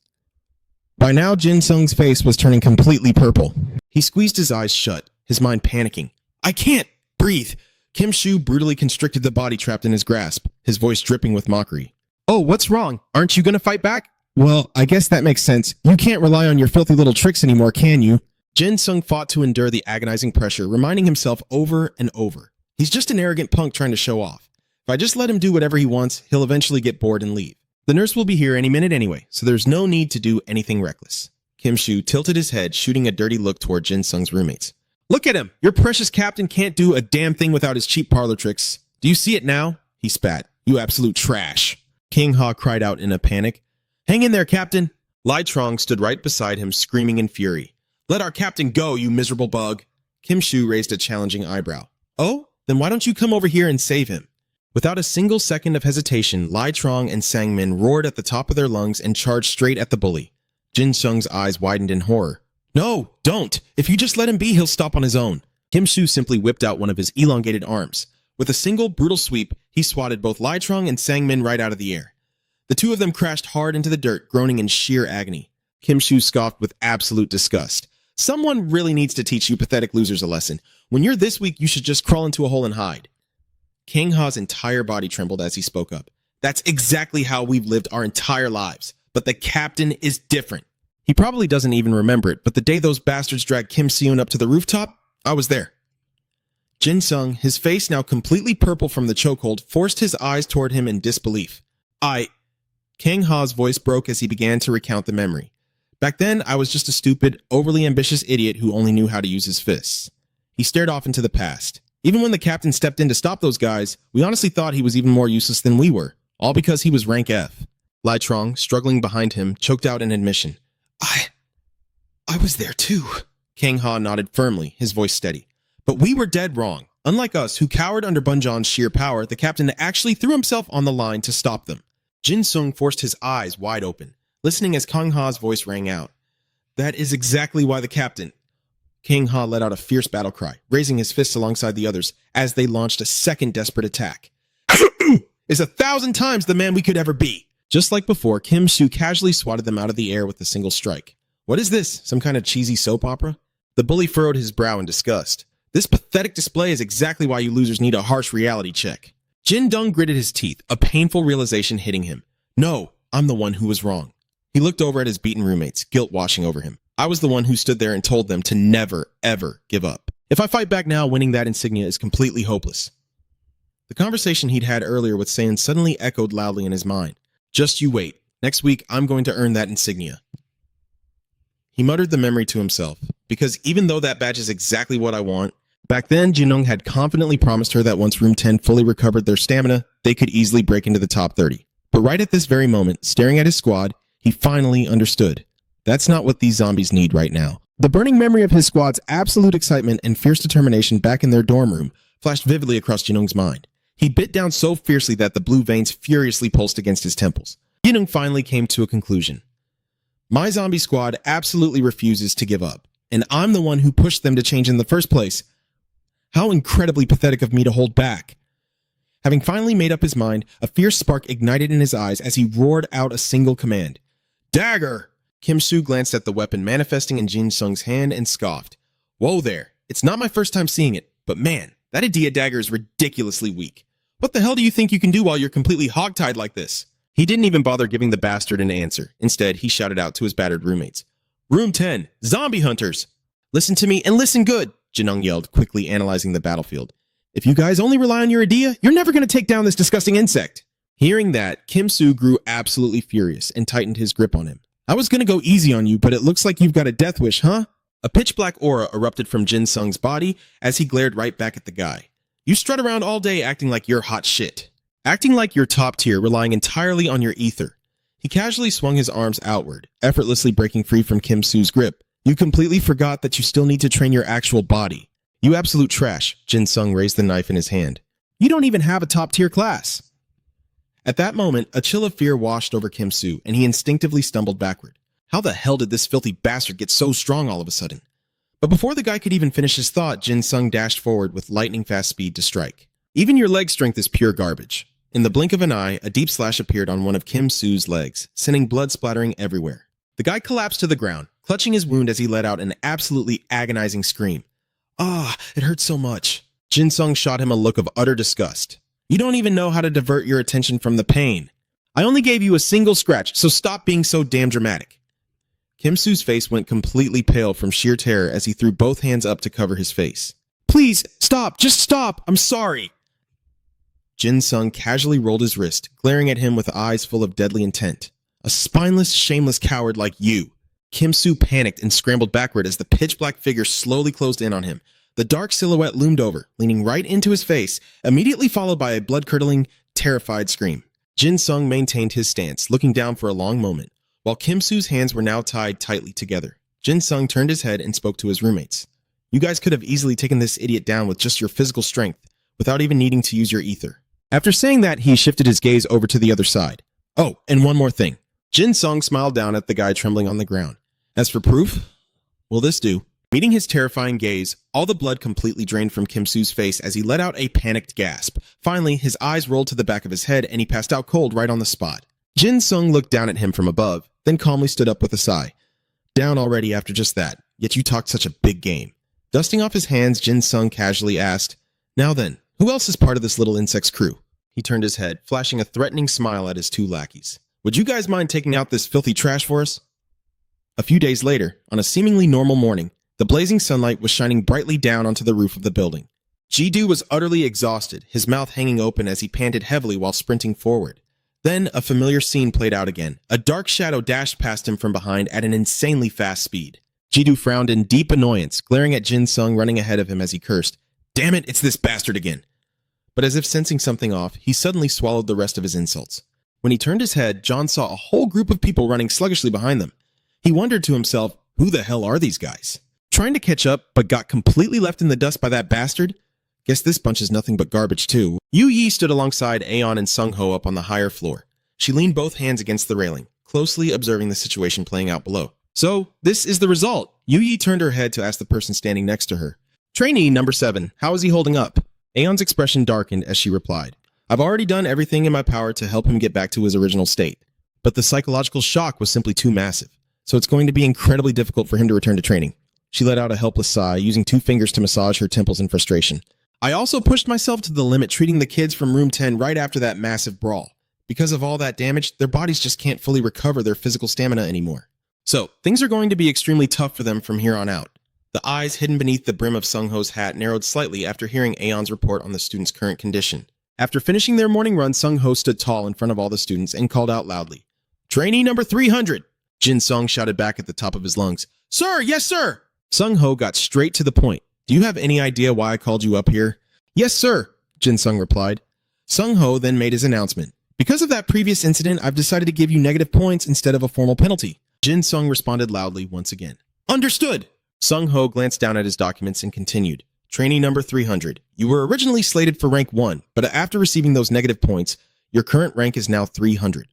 By now, Jin Sung's face was turning completely purple.
He squeezed his eyes shut, his mind panicking. I can't breathe. Kim Soo brutally constricted the body trapped in his grasp, his voice dripping with mockery. Oh, what's wrong? Aren't you gonna fight back?
Well, I guess that makes sense. You can't rely on your filthy little tricks anymore, can you?
Jin Sung fought to endure the agonizing pressure, reminding himself over and over. He's just an arrogant punk trying to show off. If I just let him do whatever he wants, he'll eventually get bored and leave. The nurse will be here any minute anyway, so there's no need to do anything reckless. Kim Soo tilted his head, shooting a dirty look toward Jin Sung's roommates. Look at him! Your precious captain can't do a damn thing without his cheap parlor tricks. Do you see it now? He spat. You absolute trash. King Ha cried out in a panic. Hang in there, Captain! Lai Trong stood right beside him, screaming in fury. Let our captain go, you miserable bug! Kim Soo raised a challenging eyebrow. Oh? Then why don't you come over here and save him? Without a single second of hesitation, Lai Trong and Sang Min roared at the top of their lungs and charged straight at the bully. Jin Sung's eyes widened in horror. No, don't! If you just let him be, he'll stop on his own. Kim Soo simply whipped out one of his elongated arms. With a single, brutal sweep, he swatted both Lai Trong and Sang Min right out of the air. The two of them crashed hard into the dirt, groaning in sheer agony. Kim Soo scoffed with absolute disgust. Someone really needs to teach you pathetic losers a lesson. When you're this weak, you should just crawl into a hole and hide. King Ha's entire body trembled as he spoke up. That's exactly how we've lived our entire lives. But the captain is different. He probably doesn't even remember it, but the day those bastards dragged Kim Seon up to the rooftop, I was there. Jin Sung, his face now completely purple from the chokehold, forced his eyes toward him in disbelief. King Ha's voice broke as he began to recount the memory. Back then, I was just a stupid, overly ambitious idiot who only knew how to use his fists. He stared off into the past. Even when the captain stepped in to stop those guys, we honestly thought he was even more useless than we were, all because he was rank F. Lai Trong, struggling behind him, choked out an admission. I was there too. King Ha nodded firmly, his voice steady. But we were dead wrong. Unlike us, who cowered under Bunjan's sheer power, the captain actually threw himself on the line to stop them. Jin Sung forced his eyes wide open, listening as King Ha's voice rang out. That is exactly why the captain... King Ha let out a fierce battle cry, raising his fists alongside the others as they launched a second desperate attack. Is 1,000 times the man we could ever be. Just like before, Kim Soo casually swatted them out of the air with a single strike. What is this? Some kind of cheesy soap opera? The bully furrowed his brow in disgust. This pathetic display is exactly why you losers need a harsh reality check. Jin Dung gritted his teeth, a painful realization hitting him. No, I'm the one who was wrong. He looked over at his beaten roommates, guilt washing over him. I was the one who stood there and told them to never, ever give up. If I fight back now, winning that insignia is completely hopeless. The conversation he'd had earlier with Saiyan suddenly echoed loudly in his mind. Just you wait. Next week, I'm going to earn that insignia. He muttered the memory to himself, because even though that badge is exactly what I want, back then Jinung had confidently promised her that once Room 10 fully recovered their stamina, they could easily break into the top 30. But right at this very moment, staring at his squad, he finally understood. That's not what these zombies need right now. The burning memory of his squad's absolute excitement and fierce determination back in their dorm room flashed vividly across Jinung's mind. He bit down so fiercely that the blue veins furiously pulsed against his temples. Jinung finally came to a conclusion. My zombie squad absolutely refuses to give up, and I'm the one who pushed them to change in the first place. How incredibly pathetic of me to hold back. Having finally made up his mind, a fierce spark ignited in his eyes as he roared out a single command. Dagger! Kim Soo glanced at the weapon manifesting in Jin Sung's hand and scoffed. Whoa there, it's not my first time seeing it, but man, that Adia dagger is ridiculously weak. What the hell do you think you can do while you're completely hogtied like this? He didn't even bother giving the bastard an answer. Instead, he shouted out to his battered roommates. Room 10, zombie hunters! Listen to me and listen good, Jinung yelled, quickly analyzing the battlefield. If you guys only rely on your Adia, you're never going to take down this disgusting insect. Hearing that, Kim Soo grew absolutely furious and tightened his grip on him. I was going to go easy on you, but it looks like you've got a death wish, huh? A pitch-black aura erupted from Jin Sung's body as he glared right back at the guy. You strut around all day acting like you're hot shit. Acting like you're top tier, relying entirely on your ether. He casually swung his arms outward, effortlessly breaking free from Kim Soo's grip. You completely forgot that you still need to train your actual body. You absolute trash, Jin Sung raised the knife in his hand.
You don't even have a top-tier class. At that moment, a chill of fear washed over Kim Soo, and he instinctively stumbled backward. How the hell did this filthy bastard get so strong all of a sudden? But before the guy could even finish his thought, Jin Sung dashed forward with lightning-fast speed to strike. Even your leg strength is pure garbage. In the blink of an eye, a deep slash appeared on one of Kim Soo's legs, sending blood splattering everywhere. The guy collapsed to the ground, clutching his wound as he let out an absolutely agonizing scream. Ah, it hurts so much. Jin Sung shot him a look of utter disgust. You don't even know how to divert your attention from the pain. I only gave you a single scratch, so stop being so damn dramatic. Kim Soo's face went completely pale from sheer terror as he threw both hands up to cover his face. Please, stop, just stop, I'm sorry. Jin Sung casually rolled his wrist, glaring at him with eyes full of deadly intent. A spineless, shameless coward like you. Kim Soo panicked and scrambled backward as the pitch-black figure slowly closed in on him. The dark silhouette loomed over, leaning right into his face, immediately followed by a blood-curdling, terrified scream. Jin Sung maintained his stance, looking down for a long moment, while Kim Soo's hands were now tied tightly together. Jin Sung turned his head and spoke to his roommates. You guys could have easily taken this idiot down with just your physical strength, without even needing to use your ether. After saying that, he shifted his gaze over to the other side. Oh, and one more thing. Jin Sung smiled down at the guy trembling on the ground. As for proof, will this do? Meeting his terrifying gaze, all the blood completely drained from Kim Soo's face as he let out a panicked gasp. Finally, his eyes rolled to the back of his head and he passed out cold right on the spot. Jin Sung looked down at him from above, then calmly stood up with a sigh. Down already after just that, yet you talked such a big game. Dusting off his hands, Jin Sung casually asked, Now then, who else is part of this little insect's crew? He turned his head, flashing a threatening smile at his two lackeys. Would you guys mind taking out this filthy trash for us? A few days later, on a seemingly normal morning, the blazing sunlight was shining brightly down onto the roof of the building. Ji-do was utterly exhausted, his mouth hanging open as he panted heavily while sprinting forward. Then, a familiar scene played out again. A dark shadow dashed past him from behind at an insanely fast speed. Ji-do frowned in deep annoyance, glaring at Jin Sung running ahead of him as he cursed, Damn it, it's this bastard again. But as if sensing something off, he suddenly swallowed the rest of his insults. When he turned his head, John saw a whole group of people running sluggishly behind them. He wondered to himself, who the hell are these guys? Trying to catch up, but got completely left in the dust by that bastard? Guess this bunch is nothing but garbage too. Yu Yi stood alongside Aeon and Sung Ho up on the higher floor. She leaned both hands against the railing, closely observing the situation playing out below. So, this is the result. Yu Yi turned her head to ask the person standing next to her. Trainee number 7, how is he holding up? Aeon's expression darkened as she replied. I've already done everything in my power to help him get back to his original state. But the psychological shock was simply too massive, so it's going to be incredibly difficult for him to return to training. She let out a helpless sigh, using 2 fingers to massage her temples in frustration. I also pushed myself to the limit treating the kids from room 10 right after that massive brawl. Because of all that damage, their bodies just can't fully recover their physical stamina anymore. So, things are going to be extremely tough for them from here on out. The eyes hidden beneath the brim of Sung Ho's hat narrowed slightly after hearing Aeon's report on the student's current condition. After finishing their morning run, Sung Ho stood tall in front of all the students and called out loudly, Trainee number 300! Jin Sung shouted back at the top of his lungs, Sir, yes sir! Sung Ho got straight to the point. Do you have any idea why I called you up here? Yes sir, Jin Sung replied. Sung Ho then made his announcement. Because of that previous incident, I've decided to give you negative points instead of a formal penalty. Jin Sung responded loudly once again. Understood! Sung Ho glanced down at his documents and continued. Trainee number 300. You were originally slated for rank 1, but after receiving those negative points, your current rank is now 300.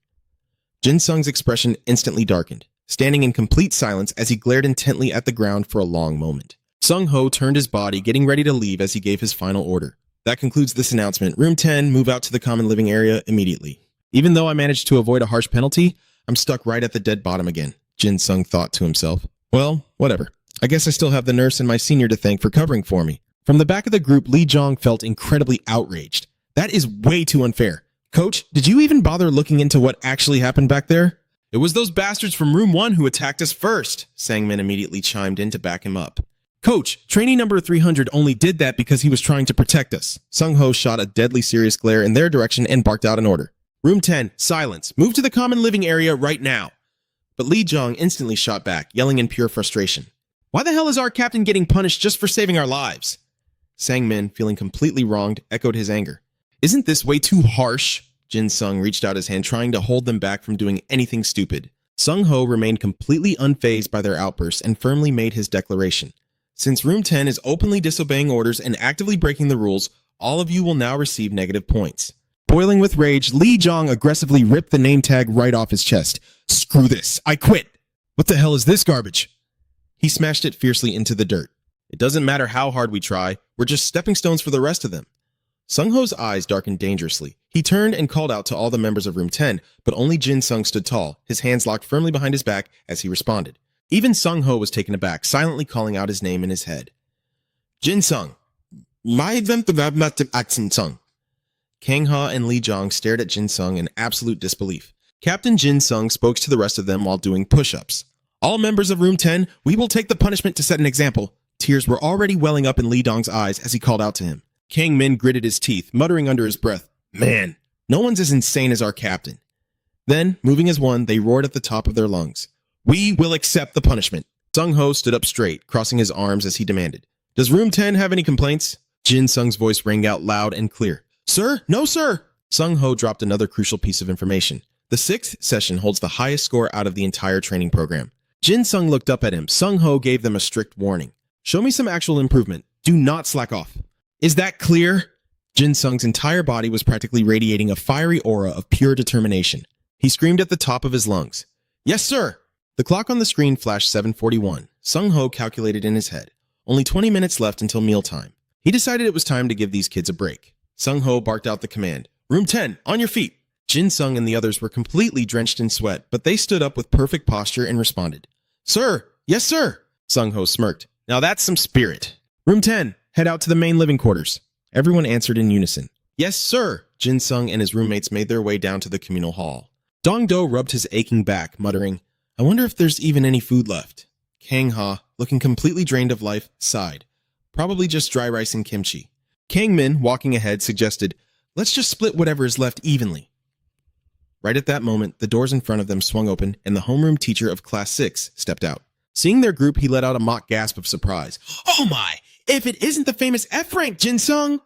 Jin Sung's expression instantly darkened, standing in complete silence as he glared intently at the ground for a long moment. Sung Ho turned his body, getting ready to leave as he gave his final order. That concludes this announcement. Room 10, move out to the common living area immediately. Even though I managed to avoid a harsh penalty, I'm stuck right at the dead bottom again, Jin Sung thought to himself. Well, whatever. I guess I still have the nurse and my senior to thank for covering for me. From the back of the group, Lee Jong felt incredibly outraged. That is way too unfair. Coach, did you even bother looking into what actually happened back there? It was those bastards from room 1 who attacked us first, Sangmin immediately chimed in to back him up. Coach, trainee number 300 only did that because he was trying to protect us. Sung Ho shot a deadly serious glare in their direction and barked out an order. Room 10, silence. Move to the common living area right now. But Lee Jong instantly shot back, yelling in pure frustration. Why the hell is our captain getting punished just for saving our lives? Sangmin, feeling completely wronged, echoed his anger. Isn't this way too harsh? Jin Sung reached out his hand, trying to hold them back from doing anything stupid. Sung Ho remained completely unfazed by their outbursts and firmly made his declaration. Since Room 10 is openly disobeying orders and actively breaking the rules,
All of you will now receive negative points.
Boiling with rage, Lee Jong aggressively ripped the name tag right off his chest. Screw this. I quit. What the hell is this garbage?
He smashed it fiercely into the dirt. It doesn't matter how hard we try, we're just stepping stones for the rest of them. Sung-ho's eyes darkened dangerously. He turned and called out to all the members of room 10, but only Jin-sung stood tall, his hands locked firmly behind his back as he responded. Even Sung-ho was taken aback, silently calling out his name in his head. Jin-sung. Sung. Kang-ha and Lee Jong stared at Jin-sung in absolute disbelief. Captain Jin-sung spoke to the rest of them while doing push-ups. All members of room 10, we will take the punishment to set an example. Tears were already welling up in Lee Dong's eyes as he called out to him. Kang Min gritted his teeth, muttering under his breath, Man, no one's as insane as our captain. Then, moving as one, they roared at the top of their lungs. We will accept the punishment. Sung-ho stood up straight, crossing his arms as he demanded. Does room 10 have any complaints? Jin-sung's voice rang out loud and clear. Sir? No, sir! Sung-ho dropped another crucial piece of information. The 6th session holds the highest score out of the entire training program. Jin-sung looked up at him. Sung-ho gave them a strict warning. Show me some actual improvement. Do not slack off. Is that clear? Jin-sung's entire body was practically radiating a fiery aura of pure determination. He screamed at the top of his lungs. Yes, sir! The clock on the screen flashed 7:41. Sung-ho calculated in his head. Only 20 minutes left until mealtime. He decided it was time to give these kids a break. Sung-ho barked out the command. Room 10, on your feet! Jin-sung and the others were completely drenched in sweat, but they stood up with perfect posture and responded. Sir! Yes, sir! Sung-ho smirked. Now that's some spirit. Room 10, head out to the main living quarters. Everyone answered in unison. Yes, sir! Jin-sung and his roommates made their way down to the communal hall. Dong-do rubbed his aching back, muttering, I wonder if there's even any food left. Kang-ha, looking completely drained of life, sighed. Probably just dry rice and kimchi. Kang-min, walking ahead, suggested, Let's just split whatever is left evenly. Right at that moment, the doors in front of them swung open, and the homeroom teacher of Class 6 stepped out. Seeing their group, he let out a mock gasp of surprise. Oh my! If it isn't the famous F-rank, Jin-sung!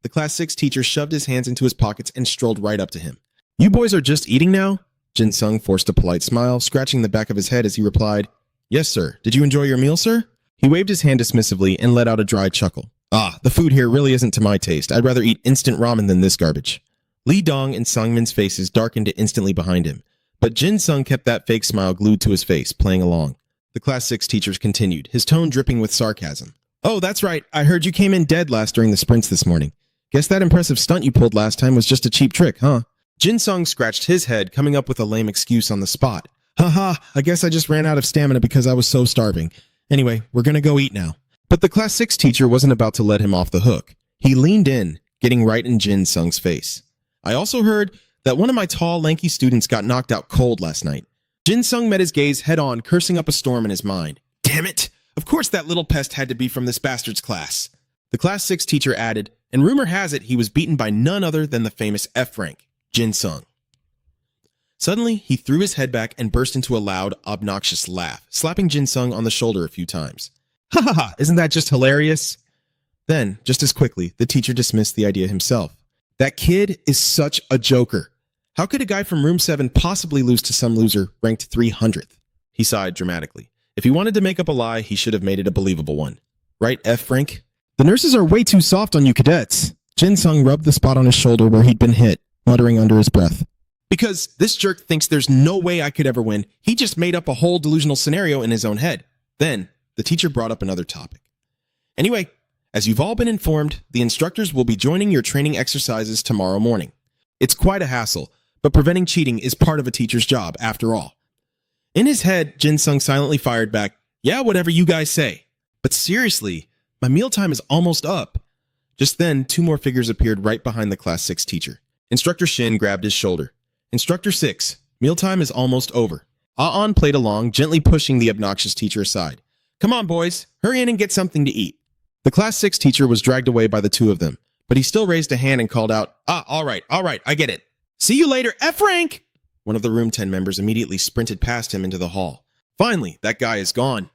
The Class 6 teacher shoved his hands into his pockets and strolled right up to him. You boys are just eating now? Jin-sung forced a polite smile, scratching the back of his head as he replied, Yes, sir. Did you enjoy your meal, sir? He waved his hand dismissively and let out a dry chuckle. Ah, the food here really isn't to my taste. I'd rather eat instant ramen than this garbage. Lee Dong and Sungmin's faces darkened instantly behind him, but Jin-sung kept that fake smile glued to his face, playing along. The Class 6 teacher continued, his tone dripping with sarcasm. Oh, that's right. I heard you came in dead last during the sprints this morning. Guess that impressive stunt you pulled last time was just a cheap trick, huh? Jin-sung scratched his head, coming up with a lame excuse on the spot. Haha, I guess I just ran out of stamina because I was so starving. Anyway, we're gonna go eat now. But the Class 6 teacher wasn't about to let him off the hook. He leaned in, getting right in Jin-sung's face. I also heard that one of my tall, lanky students got knocked out cold last night. Jin-sung met his gaze head-on, cursing up a storm in his mind. Damn it! Of course that little pest had to be from this bastard's class. The Class 6 teacher added, and rumor has it he was beaten by none other than the famous F-rank, Jin-sung. Suddenly, he threw his head back and burst into a loud, obnoxious laugh, slapping Jin-sung on the shoulder a few times. Ha ha ha, isn't that just hilarious? Then, just as quickly, the teacher dismissed the idea himself. That kid is such a joker. How could a guy from room 7 possibly lose to some loser ranked 300th? He sighed dramatically. If he wanted to make up a lie, he should have made it a believable one. Right, F-rank?
The nurses are way too soft on you cadets. Jin-sung rubbed the spot on his shoulder where he'd been hit, muttering under his breath.
Because this jerk thinks there's no way I could ever win. He just made up a whole delusional scenario in his own head. Then, the teacher brought up another topic. Anyway, as you've all been informed, the instructors will be joining your training exercises tomorrow morning. It's quite a hassle, but preventing cheating is part of a teacher's job, after all. In his head, Jin-sung silently fired back, Yeah, whatever you guys say. But seriously, my mealtime is almost up. Just then, 2 more figures appeared right behind the Class 6 teacher. Instructor Shin grabbed his shoulder. Instructor 6, mealtime is almost over. Ah-on played along, gently pushing the obnoxious teacher aside. Come on, boys, hurry in and get something to eat. The Class 6 teacher was dragged away by the 2 of them, but he still raised a hand and called out, all right, I get it. See you later, F-rank! One of the room 10 members immediately sprinted past him into the hall. Finally, that guy is gone.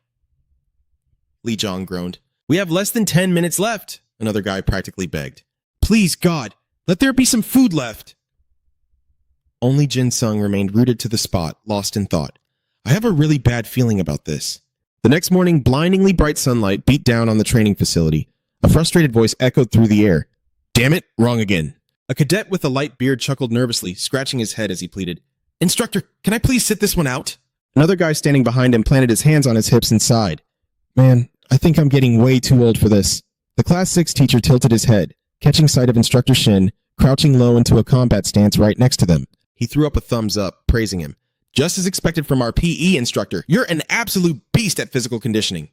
Lee Jong groaned. We have less than 10 minutes left, another guy practically begged. Please, God, let there be some food left. Only Jin-sung remained rooted to the spot, lost in thought. I have a really bad feeling about this. The next morning, blindingly bright sunlight beat down on the training facility. A frustrated voice echoed through the air. Damn it, wrong again. A cadet with a light beard chuckled nervously, scratching his head as he pleaded, Instructor, can I please sit this one out?
Another guy standing behind him planted his hands on his hips and sighed. Man, I think I'm getting way too old for this. The Class 6 teacher tilted his head, catching sight of Instructor Shin, crouching low into a combat stance right next to them.
He threw up a thumbs up, praising him. Just as expected from our PE instructor, you're an absolute beast at physical conditioning.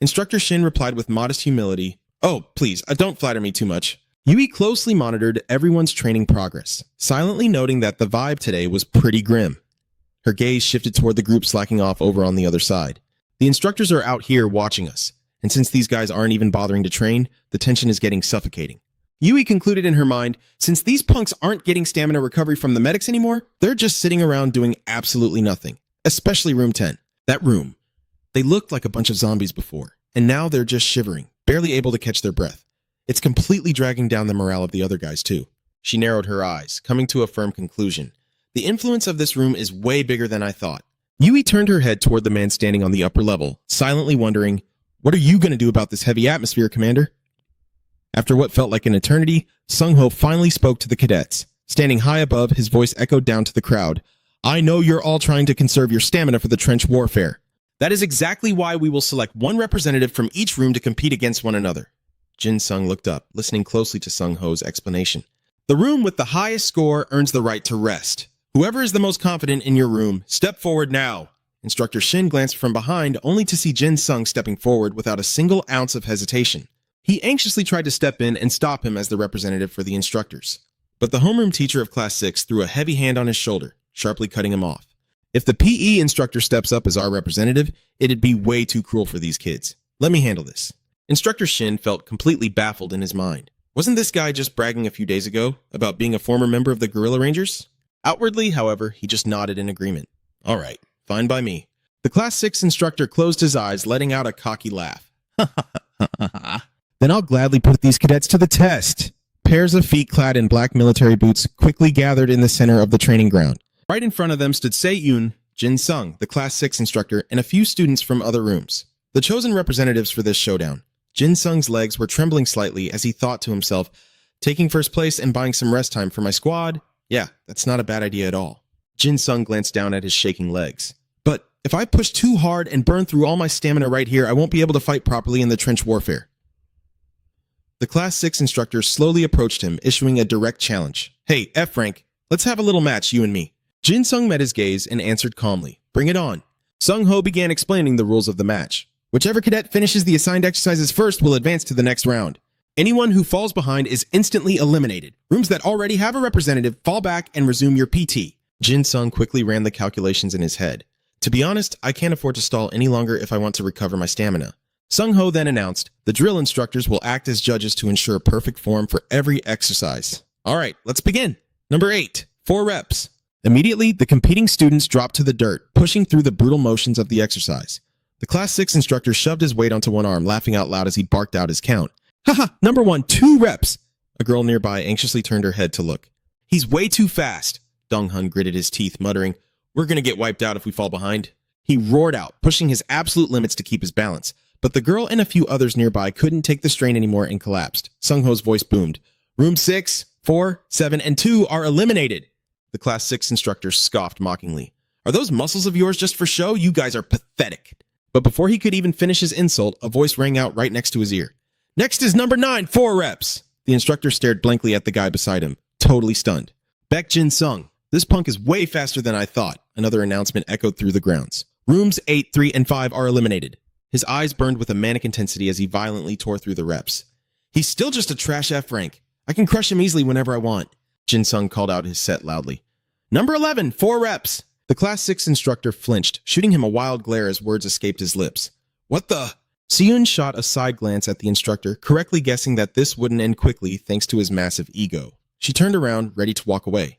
Instructor Shin replied with modest humility, Oh, please, don't flatter me too much. Yui closely monitored everyone's training progress, silently noting that the vibe today was pretty grim. Her gaze shifted toward the group slacking off over on the other side. The instructors are out here watching us, and since these guys aren't even bothering to train, the tension is getting suffocating. Yui concluded in her mind, since these punks aren't getting stamina recovery from the medics anymore, they're just sitting around doing absolutely nothing, especially room 10. That room. They looked like a bunch of zombies before, and now they're just shivering, barely able to catch their breath. It's completely dragging down the morale of the other guys too. She narrowed her eyes, coming to a firm conclusion. The influence of this room is way bigger than I thought. Yui turned her head toward the man standing on the upper level, silently wondering, What are you going to do about this heavy atmosphere, Commander? After what felt like an eternity, Sung-ho finally spoke to the cadets. Standing high above, his voice echoed down to the crowd. I know you're all trying to conserve your stamina for the trench warfare. That is exactly why we will select one representative from each room to compete against one another. Jin-sung looked up, listening closely to Sung-ho's explanation. The room with the highest score earns the right to rest. Whoever is the most confident in your room, step forward now. Instructor Shin glanced from behind, only to see Jin-sung stepping forward without a single ounce of hesitation. He anxiously tried to step in and stop him as the representative for the instructors. But the homeroom teacher of Class 6 threw a heavy hand on his shoulder, sharply cutting him off. If the PE instructor steps up as our representative, it'd be way too cruel for these kids. Let me handle this. Instructor Shin felt completely baffled in his mind. Wasn't this guy just bragging a few days ago about being a former member of the Guerrilla Rangers? Outwardly, however, he just nodded in agreement. All right, fine by me. The Class 6 instructor closed his eyes, letting out a cocky laugh.
Then I'll gladly put these cadets to the test. Pairs of feet clad in black military boots quickly gathered in the center of the training ground.
Right in front of them stood Se-yoon, Jin-sung, the Class 6 instructor, and a few students from other rooms. The chosen representatives for this showdown. Jin-sung's legs were trembling slightly as he thought to himself, taking first place and buying some rest time for my squad? Yeah, that's not a bad idea at all. Jin-sung glanced down at his shaking legs. But if I push too hard and burn through all my stamina right here, I won't be able to fight properly in the trench warfare. The Class 6 instructor slowly approached him, issuing a direct challenge. Hey, F-Rank, let's have a little match, you and me. Jin-sung met his gaze and answered calmly. Bring it on. Sung-ho began explaining the rules of the match. Whichever cadet finishes the assigned exercises first will advance to the next round. Anyone who falls behind is instantly eliminated. Rooms that already have a representative fall back and resume your PT. Jin-sung quickly ran the calculations in his head. To be honest, I can't afford to stall any longer if I want to recover my stamina. Sung-ho then announced, the drill instructors will act as judges to ensure perfect form for every exercise. All right, let's begin. Number 8, 4 reps. Immediately, the competing students dropped to the dirt, pushing through the brutal motions of the exercise. The Class 6 instructor shoved his weight onto one arm, laughing out loud as he barked out his count. Haha, number 1, 2 reps. A girl nearby anxiously turned her head to look. He's way too fast. Dong-hun gritted his teeth, muttering, We're gonna get wiped out if we fall behind. He roared out, pushing his absolute limits to keep his balance. But the girl and a few others nearby couldn't take the strain anymore and collapsed. Sung-ho's voice boomed. Room 6, 4, 7, and 2 are eliminated. The Class 6 instructor scoffed mockingly. Are those muscles of yours just for show? You guys are pathetic. But before he could even finish his insult, a voice rang out right next to his ear. Next is number 9, 4 reps. The instructor stared blankly at the guy beside him, totally stunned. Baek Jin-sung. This punk is way faster than I thought. Another announcement echoed through the grounds. Rooms 8, 3, and 5 are eliminated. His eyes burned with a manic intensity as he violently tore through the reps. He's still just a trash F rank. I can crush him easily whenever I want. Jin-sung called out his set loudly. Number 11, 4 reps. The Class 6 instructor flinched, shooting him a wild glare as words escaped his lips. What the? Se-yoon shot a side glance at the instructor, correctly guessing that this wouldn't end quickly thanks to his massive ego. She turned around, ready to walk away.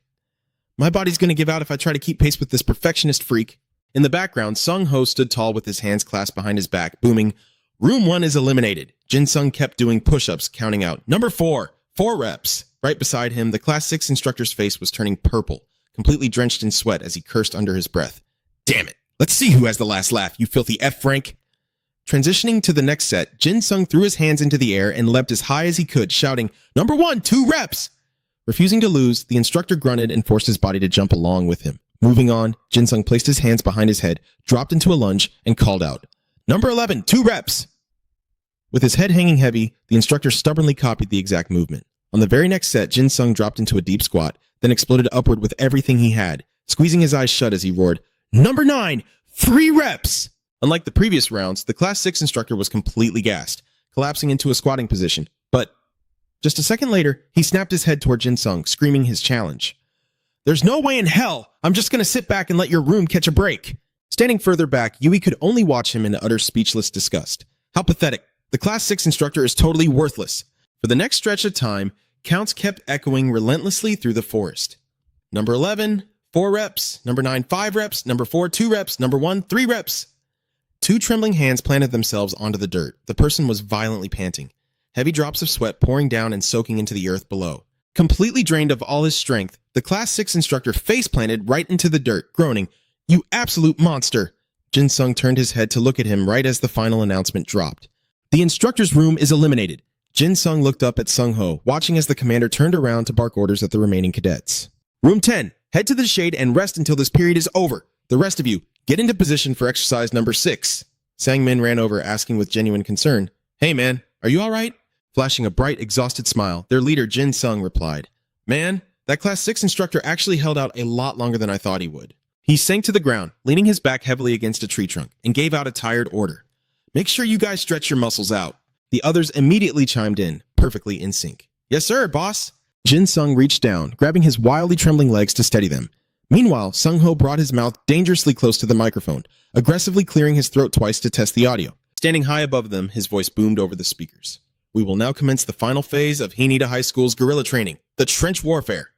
My body's gonna give out if I try to keep pace with this perfectionist freak. In the background, Sung-ho stood tall with his hands clasped behind his back, booming, Room 1 is eliminated. Jin-sung kept doing push-ups, counting out, Number 4, 4 reps. Right beside him, the Class 6 instructor's face was turning purple, completely drenched in sweat as he cursed under his breath. Damn it. Let's see who has the last laugh, you filthy F-rank. Transitioning to the next set, Jin Sung threw his hands into the air and leapt as high as he could, shouting, "Number 1, 2 reps!" Refusing to lose, the instructor grunted and forced his body to jump along with him. Moving on, Jin Sung placed his hands behind his head, dropped into a lunge, and called out, "Number 11, 2 reps!" With his head hanging heavy, the instructor stubbornly copied the exact movement. On the very next set, Jin Sung dropped into a deep squat, then exploded upward with everything he had, squeezing his eyes shut as he roared, "Number 9, 3 reps!" Unlike the previous rounds, the Class 6 instructor was completely gassed, collapsing into a squatting position. But just a second later, he snapped his head toward Jin Sung, screaming his challenge. "There's no way in hell I'm just going to sit back and let your room catch a break." Standing further back, Yui could only watch him in utter speechless disgust. How pathetic. The Class 6 instructor is totally worthless. For the next stretch of time, counts kept echoing relentlessly through the forest. Number 11, 4 reps. Number 9, 5 reps. Number 4, 2 reps. Number 1, 3 reps. 2 trembling hands planted themselves onto the dirt. The person was violently panting, heavy drops of sweat pouring down and soaking into the earth below. Completely drained of all his strength, the Class 6 instructor face-planted right into the dirt, groaning, "You absolute monster!" Jin Sung turned his head to look at him right as the final announcement dropped. "The instructor's room is eliminated." Jin Sung looked up at Sung Ho, watching as the commander turned around to bark orders at the remaining cadets. "Room 10, head to the shade and rest until this period is over. The rest of you, get into position for exercise number 6. Sang-min ran over, asking with genuine concern, "Hey man, are you alright?" Flashing a bright, exhausted smile, their leader Jin Sung replied, "Man, that Class 6 instructor actually held out a lot longer than I thought he would." He sank to the ground, leaning his back heavily against a tree trunk, and gave out a tired order. "Make sure you guys stretch your muscles out." The others immediately chimed in, perfectly in sync. "Yes sir, boss." Jin Sung reached down, grabbing his wildly trembling legs to steady them. Meanwhile, Sung Ho brought his mouth dangerously close to the microphone, aggressively clearing his throat twice to test the audio. Standing high above them, his voice boomed over the speakers. "We will now commence the final phase of Hineda High School's guerrilla training, the trench warfare."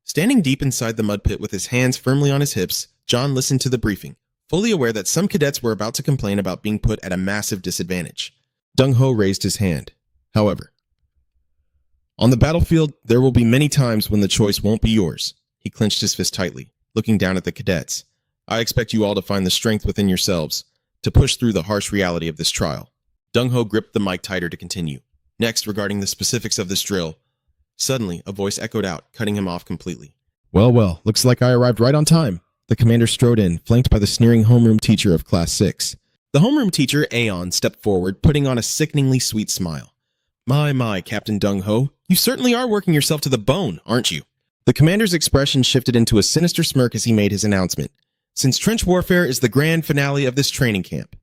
Standing deep inside the mud pit with his hands firmly on his hips, John listened to the briefing, fully aware that some cadets were about to complain about being put at a massive disadvantage. Dong Ho raised his hand. However, "On the battlefield, there will be many times when the choice won't be yours." He clenched his fist tightly, looking down at the cadets. "I expect you all to find the strength within yourselves to push through the harsh reality of this trial." Dong Ho gripped the mic tighter to continue. Next, regarding the specifics of this drill. Suddenly, a voice echoed out, cutting him off completely.
Well, looks like I arrived right on time." The commander strode in, flanked by the sneering homeroom teacher of Class 6.
The homeroom teacher, Aeon, stepped forward, putting on a sickeningly sweet smile. My, Captain Dong Ho, you certainly are working yourself to the bone, aren't you?" The commander's expression shifted into a sinister smirk as he made his announcement. "Since trench warfare is the grand finale of this training camp,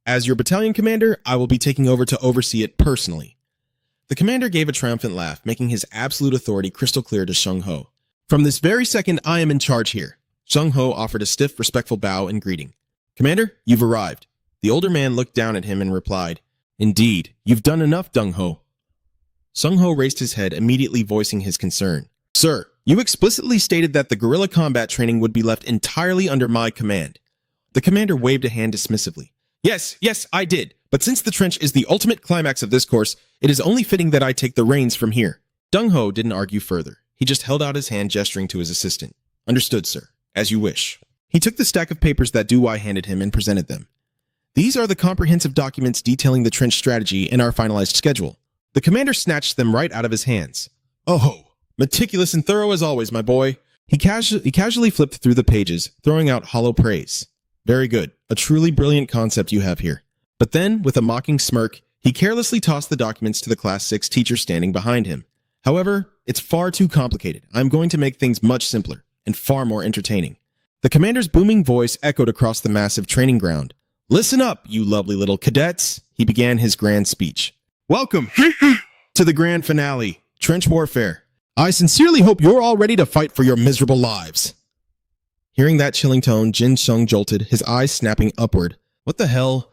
as your battalion commander, I will be taking over to oversee it personally." The commander gave a triumphant laugh, making his absolute authority crystal clear to Sung Ho. "From this very second, I am in charge here." Sung Ho offered a stiff, respectful bow and greeting. "Commander, you've arrived." The older man looked down at him and replied, "Indeed, you've done enough, Dong Ho." Sung Ho raised his head, immediately voicing his concern. "Sir, you explicitly stated that the guerrilla combat training would be left entirely under my command." The commander waved a hand dismissively. Yes, I did. But since the trench is the ultimate climax of this course, it is only fitting that I take the reins from here." Dong Ho didn't argue further. He just held out his hand, gesturing to his assistant. "Understood, sir. As you wish." He took the stack of papers that Duwai handed him and presented them. "These are the comprehensive documents detailing the trench strategy and our finalized schedule." The commander snatched them right out of his hands. "Oh, meticulous and thorough as always, my boy." He casually flipped through the pages, throwing out hollow praise. "Very good. A truly brilliant concept you have here." But then, with a mocking smirk, he carelessly tossed the documents to the Class 6 teacher standing behind him. "However, it's far too complicated. I'm going to make things much simpler and far more entertaining." The commander's booming voice echoed across the massive training ground. "Listen up, you lovely little cadets," he began his grand speech. "Welcome to the grand finale, trench warfare. I sincerely hope you're all ready to fight for your miserable lives." Hearing that chilling tone, Jin Sung jolted, his eyes snapping upward. "What the hell?"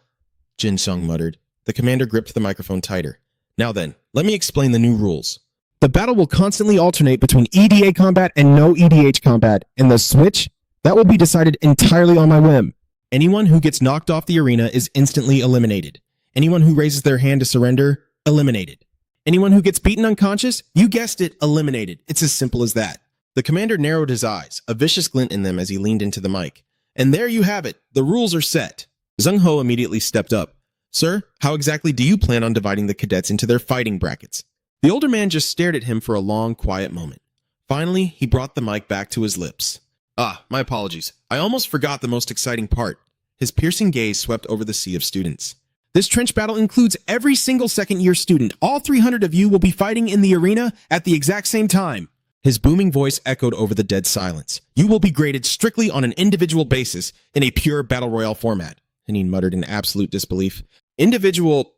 Jin Sung muttered. The commander gripped the microphone tighter. "Now then, let me explain the new rules.
The battle will constantly alternate between EDA combat and no EDH combat, and the switch, that will be decided entirely on my whim.
Anyone who gets knocked off the arena is instantly eliminated. Anyone who raises their hand to surrender, eliminated. Anyone who gets beaten unconscious, you guessed it, eliminated. It's as simple as that." The commander narrowed his eyes, a vicious glint in them as he leaned into the mic. "And there you have it. The rules are set." Zheng Ho immediately stepped up. Sir, how exactly do you plan on dividing the cadets into their fighting brackets? The older man just stared at him for a long, quiet moment. Finally, he brought the mic back to his lips. My apologies. I almost forgot the most exciting part. His piercing gaze swept over the sea of students. This trench battle includes every single second-year student. All 300 of you will be fighting in the arena at the exact same time. His booming voice echoed over the dead silence. You will be graded strictly on an individual basis in a pure battle royale format. Hanine muttered in absolute disbelief. Individual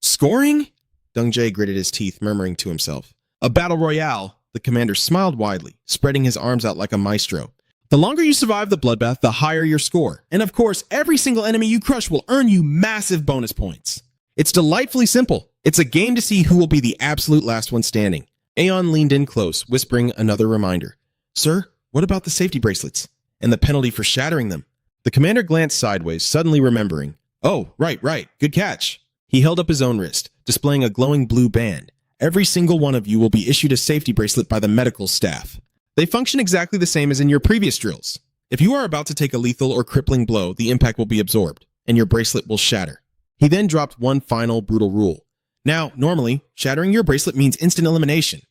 scoring? Deng Jie gritted his teeth, murmuring to himself. A battle royale. The commander smiled widely, spreading his arms out like a maestro. The longer you survive the bloodbath, the higher your score. And of course, every single enemy you crush will earn you massive bonus points. It's delightfully simple. It's a game to see who will be the absolute last one standing. Aeon leaned in close, whispering another reminder. Sir, what about the safety bracelets? And the penalty for shattering them? The commander glanced sideways, suddenly remembering. Oh, right. Good catch. He held up his own wrist, displaying a glowing blue band. Every single one of you will be issued a safety bracelet by the medical staff. They function exactly the same as in your previous drills. If you are about to take a lethal or crippling blow, the impact will be absorbed, and your bracelet will shatter. He then dropped one final brutal rule. Now, normally, shattering your bracelet means instant elimination.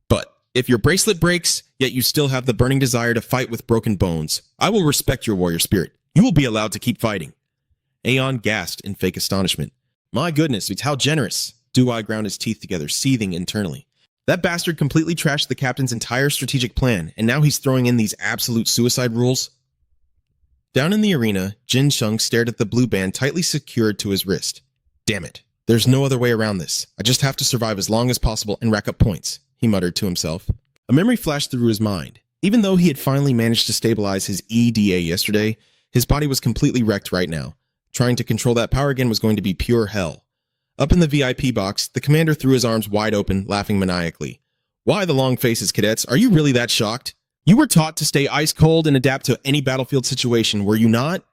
But if your bracelet breaks, yet you still have the burning desire to fight with broken bones, I will respect your warrior spirit. You will be allowed to keep fighting. Aeon gasped in fake astonishment. My goodness, how generous. Duai ground his teeth together, seething internally. That bastard completely trashed the captain's entire strategic plan, and now he's throwing in these absolute suicide rules? Down in the arena, Jin Sheng stared at the blue band tightly secured to his wrist. Damn it. There's no other way around this. I just have to survive as long as possible and rack up points, he muttered to himself. A memory flashed through his mind. Even though he had finally managed to stabilize his EDA yesterday, his body was completely wrecked right now. Trying to control that power again was going to be pure hell. Up in the VIP box, the commander threw his arms wide open, laughing maniacally. Why the long faces, cadets? Are you really that shocked? You were taught to stay ice cold and adapt to any battlefield situation, were you not?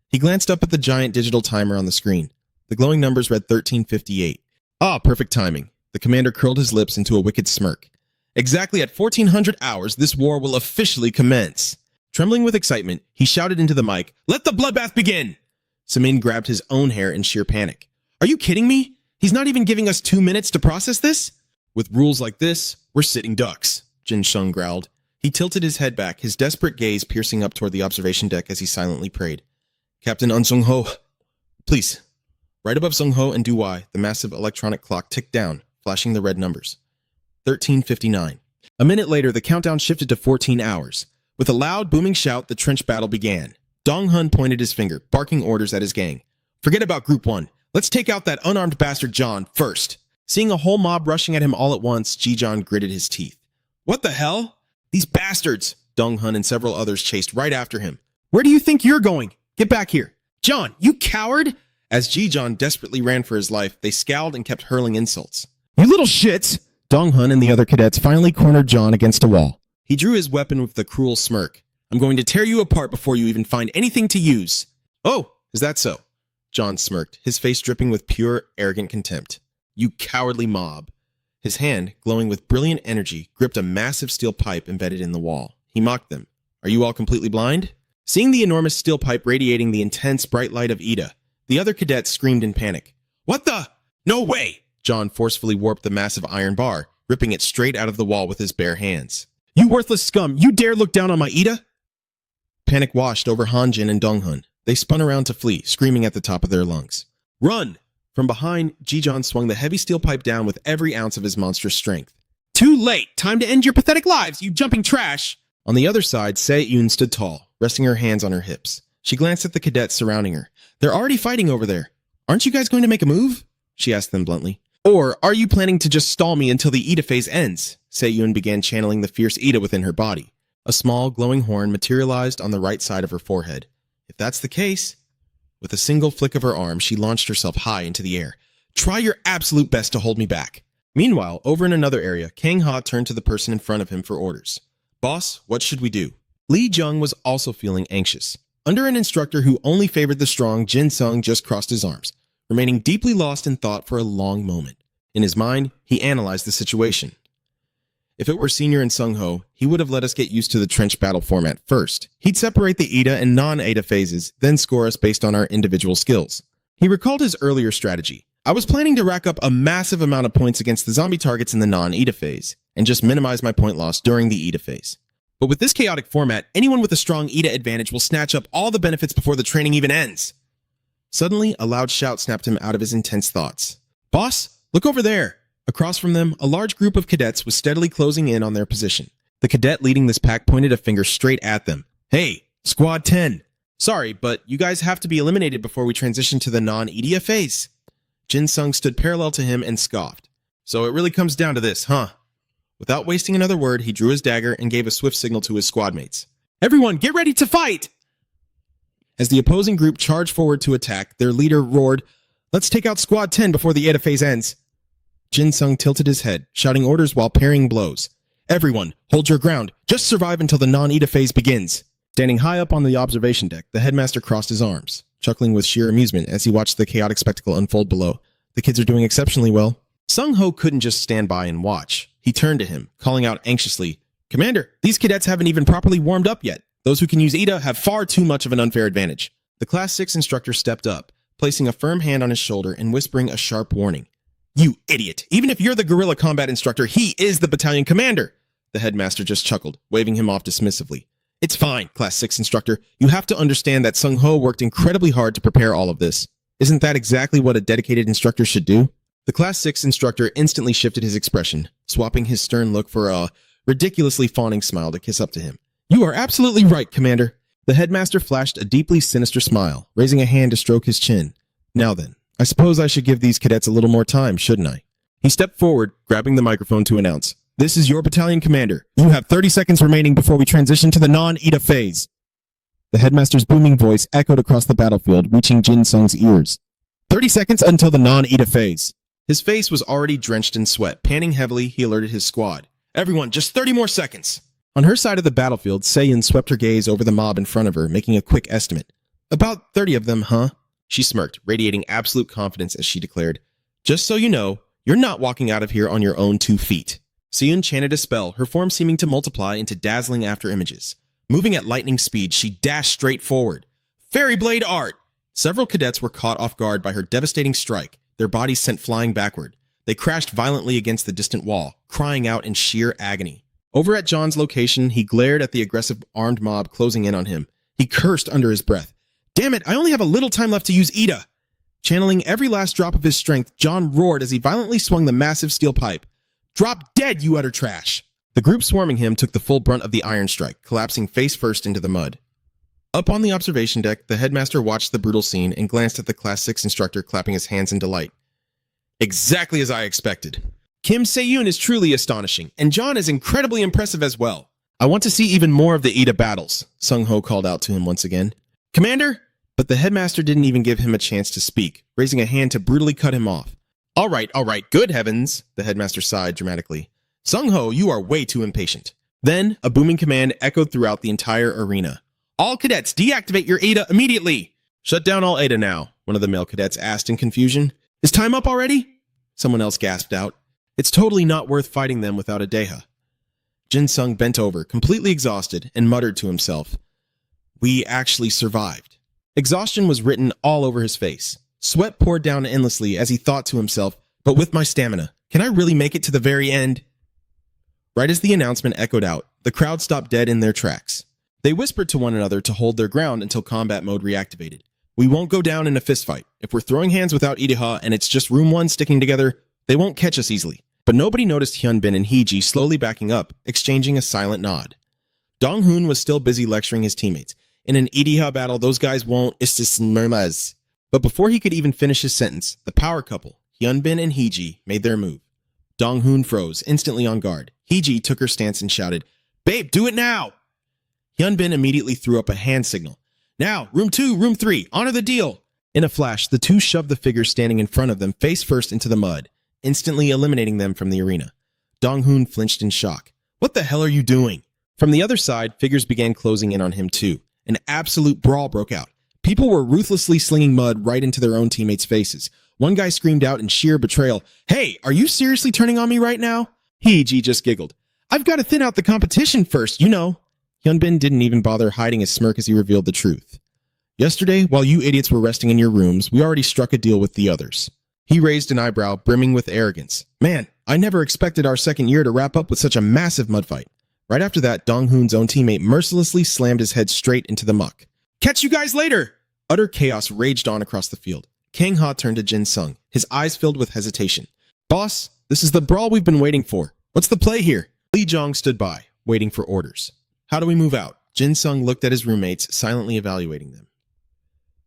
He glanced up at the giant digital timer on the screen. The glowing numbers read 1358. Perfect timing. The commander curled his lips into a wicked smirk. Exactly at 1400 hours, this war will officially commence. Trembling with excitement, he shouted into the mic, "Let the bloodbath begin!" Samin grabbed his own hair in sheer panic. Are you kidding me? He's not even giving us 2 minutes to process this? With rules like this, we're sitting ducks, Jin Sheng growled. He tilted his head back, his desperate gaze piercing up toward the observation deck as he silently prayed. Captain Zheng Ho, please. Right above Zheng Ho and Duai, the massive electronic clock ticked down, flashing the red numbers. 13:59. A minute later, the countdown shifted to 14 hours. With a loud, booming shout, the trench battle began. Dong Hun pointed his finger, barking orders at his gang. Forget about Group 1. Let's take out that unarmed bastard John first. Seeing a whole mob rushing at him all at once, Ji-John gritted his teeth. What the hell? These bastards! Dong Hun and several others chased right after him. Where do you think you're going? Get back here. John, you coward! As Ji-John desperately ran for his life, they scowled and kept hurling insults. You little shits! Dong Hun and the other cadets finally cornered John against a wall. He drew his weapon with a cruel smirk. I'm going to tear you apart before you even find anything to use. Oh, is that so? John smirked, his face dripping with pure, arrogant contempt. You cowardly mob. His hand, glowing with brilliant energy, gripped a massive steel pipe embedded in the wall. He mocked them. Are you all completely blind? Seeing the enormous steel pipe radiating the intense bright light of Ida, the other cadets screamed in panic. What the? No way! John forcefully warped the massive iron bar, ripping it straight out of the wall with his bare hands. You worthless scum! You dare look down on my Ida? Panic washed over Hanjin and Donghun. They spun around to flee, screaming at the top of their lungs. Run! From behind, Ji-John swung the heavy steel pipe down with every ounce of his monstrous strength. Too late! Time to end your pathetic lives, you jumping trash! On the other side, Se-Yun stood tall, resting her hands on her hips. She glanced at the cadets surrounding her. They're already fighting over there. Aren't you guys going to make a move? She asked them bluntly. Or are you planning to just stall me until the Ida phase ends? Se-Yun began channeling the fierce Ida within her body. A small, glowing horn materialized on the right side of her forehead. If that's the case... With a single flick of her arm, she launched herself high into the air. Try your absolute best to hold me back. Meanwhile, over in another area, Kang Ha turned to the person in front of him for orders. Boss, what should we do? Li Jung was also feeling anxious. Under an instructor who only favored the strong, Jin Sung just crossed his arms, remaining deeply lost in thought for a long moment. In his mind, he analyzed the situation. If it were Senior and Sung-ho, he would have let us get used to the trench battle format first. He'd separate the Ida and non-Ada phases, then score us based on our individual skills. He recalled his earlier strategy. I was planning to rack up a massive amount of points against the zombie targets in the non-Ida phase, and just minimize my point loss during the Ida phase. But with this chaotic format, anyone with a strong Ida advantage will snatch up all the benefits before the training even ends. Suddenly, a loud shout snapped him out of his intense thoughts. "Boss, look over there!" Across from them, a large group of cadets was steadily closing in on their position. The cadet leading this pack pointed a finger straight at them. "Hey, Squad 10. Sorry, but you guys have to be eliminated before we transition to the non-Ida phase." Jin Sung stood parallel to him and scoffed. "So it really comes down to this, huh?" Without wasting another word, he drew his dagger and gave a swift signal to his squad mates. "Everyone, get ready to fight!" As the opposing group charged forward to attack, their leader roared, "Let's take out Squad 10 before the Ida phase ends." Jin Sung tilted his head, shouting orders while parrying blows. "Everyone, hold your ground. Just survive until the non-Ida phase begins." Standing high up on the observation deck, the headmaster crossed his arms, chuckling with sheer amusement as he watched the chaotic spectacle unfold below. The kids are doing exceptionally well. Sung-ho couldn't just stand by and watch. He turned to him, calling out anxiously, "Commander, these cadets haven't even properly warmed up yet. Those who can use Ida have far too much of an unfair advantage." The Class 6 instructor stepped up, placing a firm hand on his shoulder and whispering a sharp warning. "You idiot! Even if you're the guerrilla combat instructor, he is the battalion commander!" The headmaster just chuckled, waving him off dismissively. "It's fine, Class 6 instructor. You have to understand that Sung-ho worked incredibly hard to prepare all of this. Isn't that exactly what a dedicated instructor should do?" The Class 6 instructor instantly shifted his expression, swapping his stern look for a ridiculously fawning smile to kiss up to him. "You are absolutely right, Commander." The headmaster flashed a deeply sinister smile, raising a hand to stroke his chin. "Now then, I suppose I should give these cadets a little more time, shouldn't I?" He stepped forward, grabbing the microphone to announce, "This is your battalion commander. You have 30 seconds remaining before we transition to the non-Ida phase." The headmaster's booming voice echoed across the battlefield, reaching Jin Sung's ears. 30 seconds until the non-Ida phase." His face was already drenched in sweat. Panting heavily, he alerted his squad. "Everyone, just 30 more seconds." On her side of the battlefield, Seiyin swept her gaze over the mob in front of her, making a quick estimate. "About 30 of them, huh?" She smirked, radiating absolute confidence as she declared, "Just so you know, you're not walking out of here on your own 2 feet." Seiyin chanted a spell, her form seeming to multiply into dazzling after images. Moving at lightning speed, she dashed straight forward. Fairy blade art! Several cadets were caught off guard by her devastating strike, their bodies sent flying backward. They crashed violently against the distant wall, crying out in sheer agony. Over at John's location, he glared at the aggressive armed mob closing in on him. He cursed under his breath. "Damn it, I only have a little time left to use Ida!" Channeling every last drop of his strength, John roared as he violently swung the massive steel pipe. "Drop dead, you utter trash!" The group swarming him took the full brunt of the iron strike, collapsing face first into the mud. Up on the observation deck, the headmaster watched the brutal scene and glanced at the Class 6 instructor, clapping his hands in delight. "Exactly as I expected. Kim Se-yoon is truly astonishing, and John is incredibly impressive as well. I want to see even more of the Ida battles," Sung-ho called out to him once again. "Commander?" But the headmaster didn't even give him a chance to speak, raising a hand to brutally cut him off. All right, good heavens," the headmaster sighed dramatically. "Sung-ho, you are way too impatient." Then, a booming command echoed throughout the entire arena. "All cadets, deactivate your Ada immediately!" "Shut down all Ada now," one of the male cadets asked in confusion. "Is time up already?" Someone else gasped out. "It's totally not worth fighting them without a Deha." Jin Sung bent over, completely exhausted, and muttered to himself, "We actually survived." Exhaustion was written all over his face. Sweat poured down endlessly as he thought to himself, "But with my stamina, can I really make it to the very end?" Right as the announcement echoed out, the crowd stopped dead in their tracks. They whispered to one another to hold their ground until combat mode reactivated. "We won't go down in a fistfight. If we're throwing hands without Idaha and it's just Room 1 sticking together, they won't catch us easily." But nobody noticed Hyunbin and Heeji slowly backing up, exchanging a silent nod. Dong-hoon was still busy lecturing his teammates. "In an Idaha battle, those guys won't istismermaz." But before he could even finish his sentence, the power couple, Hyunbin and Heeji, made their move. Dong-hoon froze, instantly on guard. Heeji took her stance and shouted, "Babe, do it now!" Hyunbin immediately threw up a hand signal. "Now, Room 2, Room 3, honor the deal!" In a flash, the two shoved the figures standing in front of them face first into the mud, instantly eliminating them from the arena. Dong-hoon flinched in shock. "What the hell are you doing?" From the other side, figures began closing in on him too. An absolute brawl broke out. People were ruthlessly slinging mud right into their own teammates' faces. One guy screamed out in sheer betrayal, "Hey, are you seriously turning on me right now?" Heeji just giggled. I've got to thin out the competition first, you know. Hyunbin didn't even bother hiding his smirk as he revealed the truth. Yesterday, while you idiots were resting in your rooms, we already struck a deal with the others. He raised an eyebrow, brimming with arrogance. Man, I never expected our second year to wrap up with such a massive mud fight. Right after that, Dong-hoon's own teammate mercilessly slammed his head straight into the muck. Catch you guys later! Utter chaos raged on across the field. Kang Ha turned to Jin Sung, his eyes filled with hesitation. Boss, this is the brawl we've been waiting for. What's the play here? Lee Jong stood by, waiting for orders. How do we move out? Jin Sung looked at his roommates, silently evaluating them.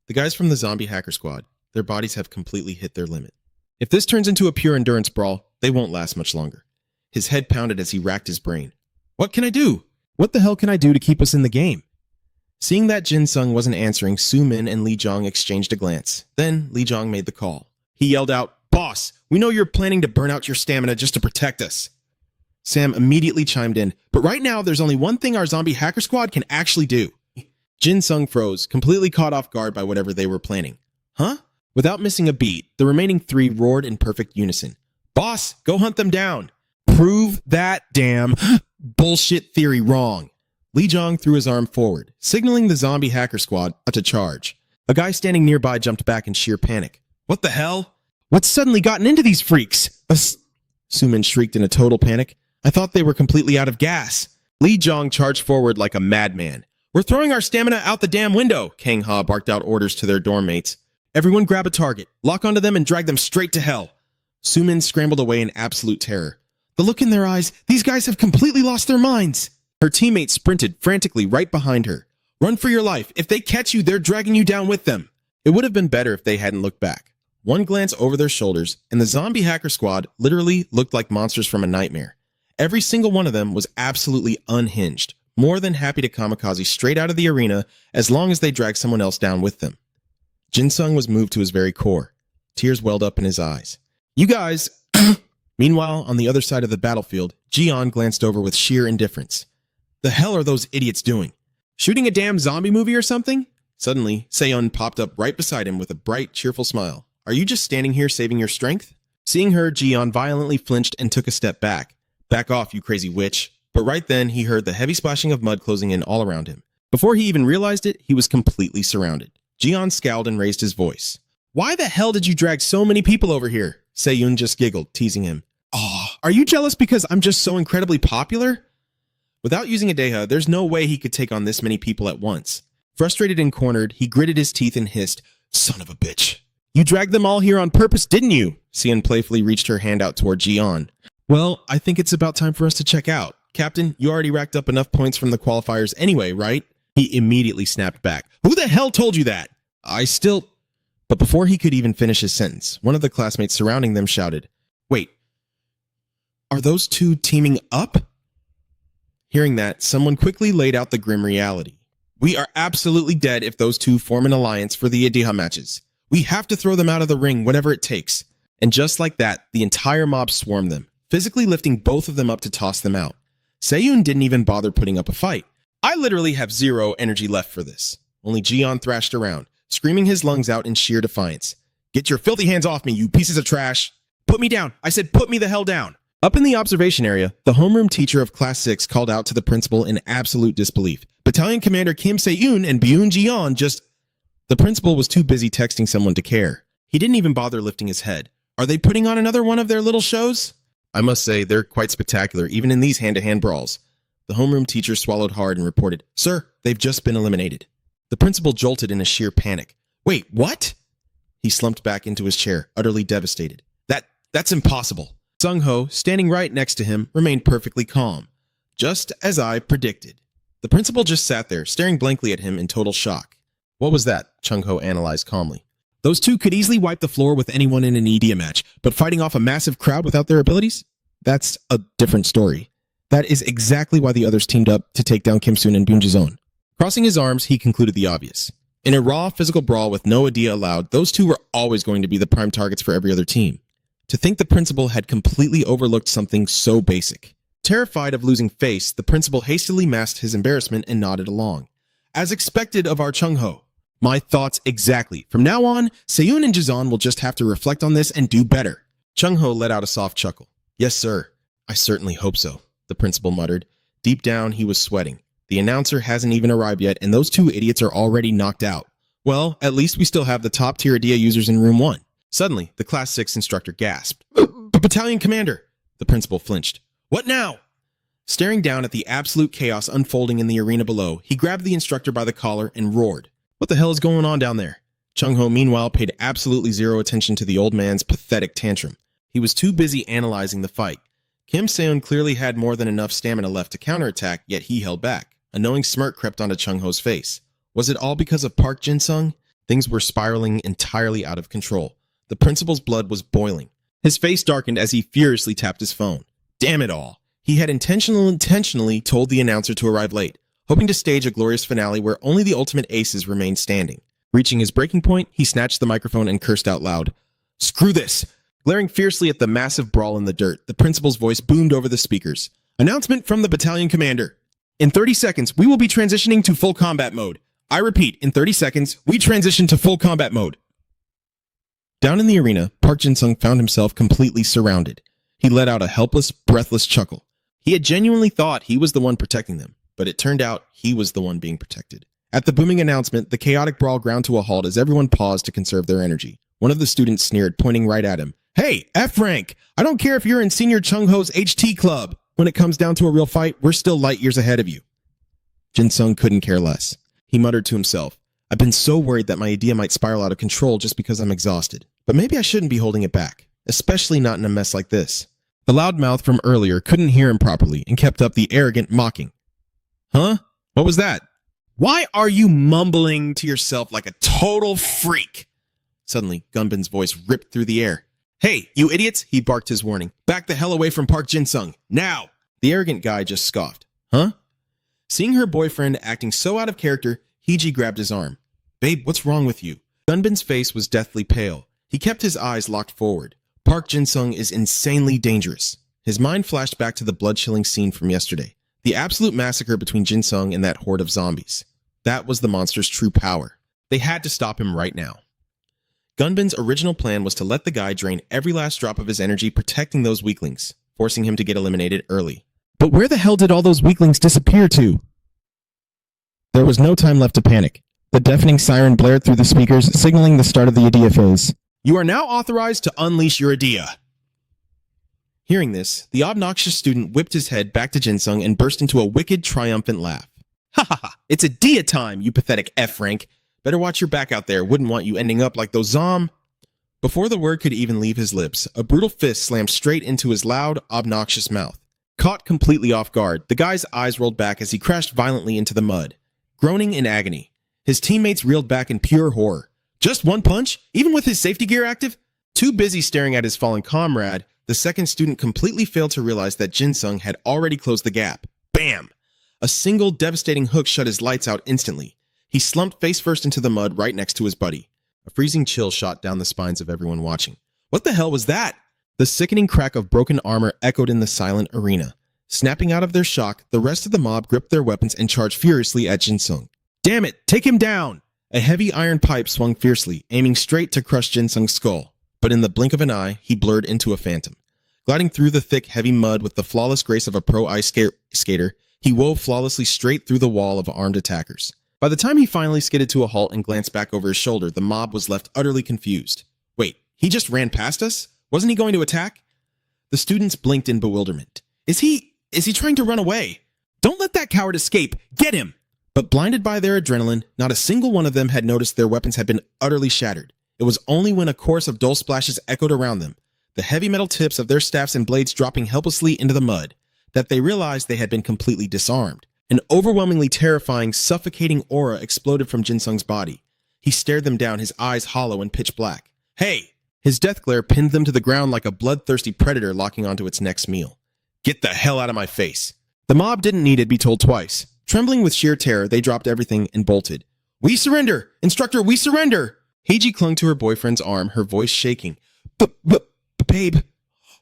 The guys from the zombie hacker squad, their bodies have completely hit their limit. If this turns into a pure endurance brawl, they won't last much longer. His head pounded as he racked his brain. What can I do? What the hell can I do to keep us in the game? Seeing that Jin Sung wasn't answering, Su Min and Lee Jong exchanged a glance. Then Lee Jong made the call. He yelled out, Boss, we know you're planning to burn out your stamina just to protect us. Sam immediately chimed in, but right now there's only one thing our zombie hacker squad can actually do. Jin Sung froze, completely caught off guard by whatever they were planning. Huh? Without missing a beat, the remaining three roared in perfect unison. Boss, go hunt them down. Prove that damn bullshit theory wrong. Lee Jong threw his arm forward, signaling the zombie hacker squad to charge. A guy standing nearby jumped back in sheer panic. What the hell? What's suddenly gotten into these freaks? Sumin shrieked in a total panic. I thought they were completely out of gas. Lee Jong charged forward like a madman. We're throwing our stamina out the damn window, Kang Ha barked out orders to their dorm mates. Everyone grab a target, lock onto them and drag them straight to hell. Sumin scrambled away in absolute terror. The look in their eyes, these guys have completely lost their minds. Her teammates sprinted frantically right behind her. Run for your life. If they catch you, they're dragging you down with them. It would have been better if they hadn't looked back. One glance over their shoulders, and the zombie hacker squad literally looked like monsters from a nightmare. Every single one of them was absolutely unhinged, more than happy to kamikaze straight out of the arena as long as they dragged someone else down with them. Jin Sung was moved to his very core. Tears welled up in his eyes. You guys... Meanwhile, on the other side of the battlefield, Jian glanced over with sheer indifference. The hell are those idiots doing? Shooting a damn zombie movie or something? Suddenly, Seon popped up right beside him with a bright, cheerful smile. Are you just standing here saving your strength? Seeing her, Jian violently flinched and took a step back. Back off, you crazy witch. But right then, he heard the heavy splashing of mud closing in all around him. Before he even realized it, he was completely surrounded. Jian scowled and raised his voice. Why the hell did you drag so many people over here? Seyun just giggled, teasing him. Oh, are you jealous because I'm just so incredibly popular? Without using a Deha, there's no way he could take on this many people at once. Frustrated and cornered, he gritted his teeth and hissed, Son of a bitch. You dragged them all here on purpose, didn't you? Sian playfully reached her hand out toward Jian. Well, I think it's about time for us to check out. Captain, you already racked up enough points from the qualifiers anyway, right? He immediately snapped back. Who the hell told you that? But before he could even finish his sentence, one of the classmates surrounding them shouted, Wait, are those two teaming up? Hearing that, someone quickly laid out the grim reality. We are absolutely dead if those two form an alliance for the Adiha matches. We have to throw them out of the ring whatever it takes. And just like that, the entire mob swarmed them, physically lifting both of them up to toss them out. Seyun didn't even bother putting up a fight. I literally have zero energy left for this. Only Jian thrashed around, screaming his lungs out in sheer defiance. Get your filthy hands off me, you pieces of trash! Put me down! I said put me the hell down! Up in the observation area, the homeroom teacher of Class 6 called out to the principal in absolute disbelief. Battalion Commander Kim Se-yoon and Byun Jian just... The principal was too busy texting someone to care. He didn't even bother lifting his head. Are they putting on another one of their little shows? I must say, they're quite spectacular, even in these hand-to-hand brawls. The homeroom teacher swallowed hard and reported, Sir, they've just been eliminated. The principal jolted in a sheer panic. Wait, what? He slumped back into his chair, utterly devastated. That's impossible. Sung-ho, standing right next to him, remained perfectly calm. Just as I predicted. The principal just sat there, staring blankly at him in total shock. What was that? Chung-ho analyzed calmly. Those two could easily wipe the floor with anyone in an EDA match, but fighting off a massive crowd without their abilities? That's a different story. That is exactly why the others teamed up to take down Kim-soon and Byun Jae-seon. Crossing his arms, he concluded the obvious. In a raw physical brawl with no idea allowed, those two were always going to be the prime targets for every other team. To think the principal had completely overlooked something so basic. Terrified of losing face, the principal hastily masked his embarrassment and nodded along. As expected of our Chung-ho. My thoughts exactly. From now on, Seyun and Jae-seon will just have to reflect on this and do better. Chung-ho let out a soft chuckle. Yes, sir. I certainly hope so. the principal muttered. Deep down, he was sweating. The announcer hasn't even arrived yet, and those two idiots are already knocked out. Well, at least we still have the top-tier Idea users in room 1. Suddenly, the Class 6 instructor gasped. Battalion Commander! The principal flinched. What now? Staring down at the absolute chaos unfolding in the arena below, he grabbed the instructor by the collar and roared. What the hell is going on down there? Chung-ho, meanwhile, paid absolutely zero attention to the old man's pathetic tantrum. He was too busy analyzing the fight. Kim Seon clearly had more than enough stamina left to counterattack, yet he held back. A knowing smirk crept onto Chung-ho's face. Was it all because of Park Jin-sung? Things were spiraling entirely out of control. The principal's blood was boiling. His face darkened as he furiously tapped his phone. Damn it all. He had intentionally told the announcer to arrive late, hoping to stage a glorious finale where only the ultimate aces remained standing. Reaching his breaking point, he snatched the microphone and cursed out loud. Screw this! Glaring fiercely at the massive brawl in the dirt, the principal's voice boomed over the speakers. Announcement from the battalion commander. In 30 seconds, we will be transitioning to full combat mode. I repeat, in 30 seconds, we transition to full combat mode. Down in the arena, Park Jin-sung found himself completely surrounded. He let out a helpless, breathless chuckle. He had genuinely thought he was the one protecting them, but it turned out he was the one being protected. At the booming announcement, the chaotic brawl ground to a halt as everyone paused to conserve their energy. One of the students sneered, pointing right at him. Hey, F rank! I don't care if you're in Senior Chung-ho's HT club. When it comes down to a real fight, we're still light years ahead of you. Jin-sung couldn't care less. He muttered to himself, I've been so worried that my idea might spiral out of control just because I'm exhausted. But maybe I shouldn't be holding it back, especially not in a mess like this. The loud mouth from earlier couldn't hear him properly and kept up the arrogant mocking. Huh? What was that? Why are you mumbling to yourself like a total freak? Suddenly, Gunbin's voice ripped through the air. Hey, you idiots, he barked his warning. Back the hell away from Park Jin-sung, now! The arrogant guy just scoffed. Huh? Seeing her boyfriend acting so out of character, Heiji grabbed his arm. Babe, what's wrong with you? Gunbin's face was deathly pale. He kept his eyes locked forward. Park Jin-sung is insanely dangerous. His mind flashed back to the blood-chilling scene from yesterday. The absolute massacre between Jin-sung and that horde of zombies. That was the monster's true power. They had to stop him right now. Gunbin's original plan was to let the guy drain every last drop of his energy protecting those weaklings, forcing him to get eliminated early. But where the hell did all those weaklings disappear to? There was no time left to panic. The deafening siren blared through the speakers, signaling the start of the idea phase. You are now authorized to unleash your idea. Hearing this, the obnoxious student whipped his head back to Jin-sung and burst into a wicked, triumphant laugh. Ha ha ha, it's idea time, you pathetic F-rank. Better watch your back out there, wouldn't want you ending up like those Before the word could even leave his lips, a brutal fist slammed straight into his loud, obnoxious mouth. Caught completely off guard, the guy's eyes rolled back as he crashed violently into the mud. Groaning in agony, his teammates reeled back in pure horror. Just one punch? Even with his safety gear active? Too busy staring at his fallen comrade, the second student completely failed to realize that Jin-sung had already closed the gap. Bam! A single devastating hook shut his lights out instantly. He slumped face first into the mud right next to his buddy. A freezing chill shot down the spines of everyone watching. What the hell was that? The sickening crack of broken armor echoed in the silent arena. Snapping out of their shock, the rest of the mob gripped their weapons and charged furiously at Jin-sung. Damn it, take him down! A heavy iron pipe swung fiercely, aiming straight to crush Jin-sung's skull. But in the blink of an eye, he blurred into a phantom. Gliding through the thick, heavy mud with the flawless grace of a pro ice skater, he wove flawlessly straight through the wall of armed attackers. By the time he finally skidded to a halt and glanced back over his shoulder, the mob was left utterly confused. Wait, he just ran past us? Wasn't he going to attack? The students blinked in bewilderment. Is he trying to run away? Don't let that coward escape! Get him! But blinded by their adrenaline, not a single one of them had noticed their weapons had been utterly shattered. It was only when a chorus of dull splashes echoed around them, the heavy metal tips of their staffs and blades dropping helplessly into the mud, that they realized they had been completely disarmed. An overwhelmingly terrifying, suffocating aura exploded from Jin-sung's body. He stared them down, his eyes hollow and pitch black. Hey! His death glare pinned them to the ground like a bloodthirsty predator locking onto its next meal. Get the hell out of my face! The mob didn't need to be told twice. Trembling with sheer terror, they dropped everything and bolted. We surrender! Instructor, we surrender! Heiji clung to her boyfriend's arm, her voice shaking. Babe,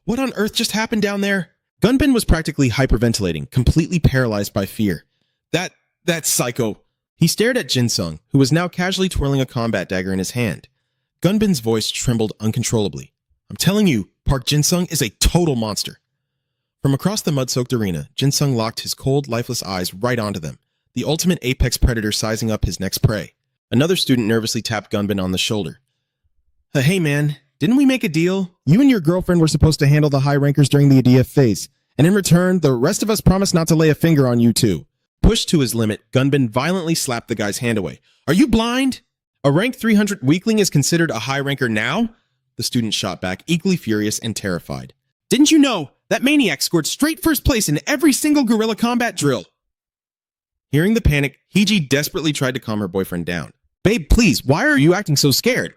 what on earth just happened down there? Gunbin was practically hyperventilating, completely paralyzed by fear. That psycho. He stared at Jin-sung, who was now casually twirling a combat dagger in his hand. Gunbin's voice trembled uncontrollably. I'm telling you, Park Jin-sung is a total monster. From across the mud-soaked arena, Jin-sung locked his cold, lifeless eyes right onto them, the ultimate apex predator sizing up his next prey. Another student nervously tapped Gunbin on the shoulder. Hey man, didn't we make a deal?
You and your girlfriend were supposed to handle the high rankers during the ADF phase, and in return, the rest of us promised not to lay a finger on you two.
Pushed to his limit, Gunbin violently slapped the guy's hand away. Are you blind? A rank 300 weakling is considered a high ranker now? The student shot back, equally furious and terrified. Didn't you know that maniac scored straight first place in every single guerrilla combat drill? Hearing the panic, Hiji desperately tried to calm her boyfriend down. Babe, please, why are you acting so scared?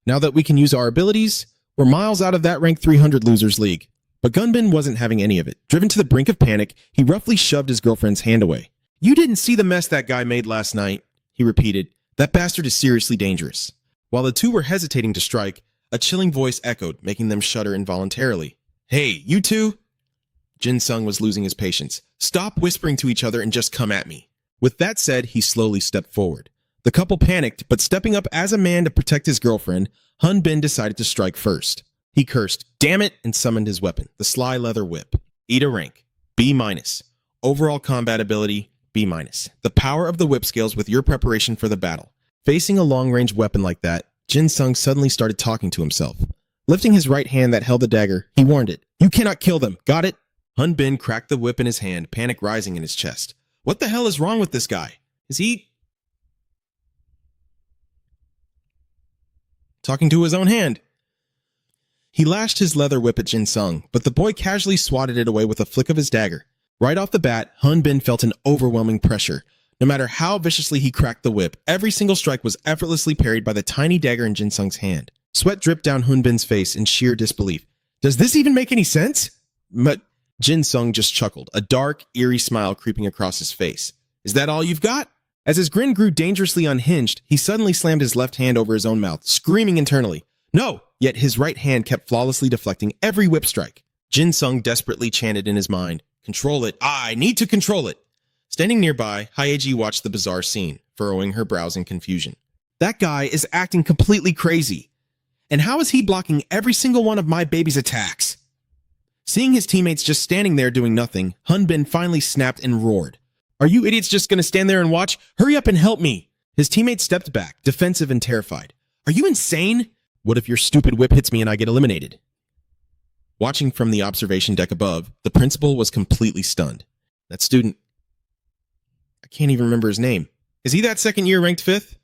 Now that we can use our abilities, we're miles out of that rank 300 losers league.
But Gunbin wasn't having any of it. Driven to the brink of panic, he roughly shoved his girlfriend's hand away. You didn't see the mess that guy made last night, he repeated. That bastard is seriously dangerous. While the two were hesitating to strike, a chilling voice echoed, making them shudder involuntarily. Hey, you two? Jin-sung was losing his patience. Stop whispering to each other and just come at me. With that said, he slowly stepped forward. The couple panicked, but stepping up as a man to protect his girlfriend, Hun Bin decided to strike first. He cursed, damn it, and summoned his weapon, the sly leather whip. Eat a rank, B-. Overall combat ability, B-. The power of the whip scales with your preparation for the battle. Facing a long-range weapon like that, Jin-sung suddenly started talking to himself. Lifting his right hand that held the dagger, he warned it. You cannot kill them, got it? Hun Bin cracked the whip in his hand, panic rising in his chest. What the hell is wrong with this guy? Is he talking to his own hand? He lashed his leather whip at Jin-sung, but the boy casually swatted it away with a flick of his dagger. Right off the bat, Hun Bin felt an overwhelming pressure. No matter how viciously he cracked the whip, every single strike was effortlessly parried by the tiny dagger in Jin-sung's hand. Sweat dripped down Hun Bin's face in sheer disbelief. Does this even make any sense? But Jin-sung just chuckled, a dark, eerie smile creeping across his face. Is that all you've got? As his grin grew dangerously unhinged, he suddenly slammed his left hand over his own mouth, screaming internally. No! Yet his right hand kept flawlessly deflecting every whip strike. Jin-sung desperately chanted in his mind, Control it. I need to control it. Standing nearby, Hyeji watched the bizarre scene, furrowing her brows in confusion. That guy is acting completely crazy. And how is he blocking every single one of my baby's attacks? Seeing his teammates just standing there doing nothing, Hun Bin finally snapped and roared. Are you idiots just gonna stand there and watch? Hurry up and help me! His teammates stepped back, defensive and terrified. Are you insane? What if your stupid whip hits me and I get eliminated? Watching from the observation deck above, the principal was completely stunned. That student, I can't even remember his name. Is he that second year ranked 5th?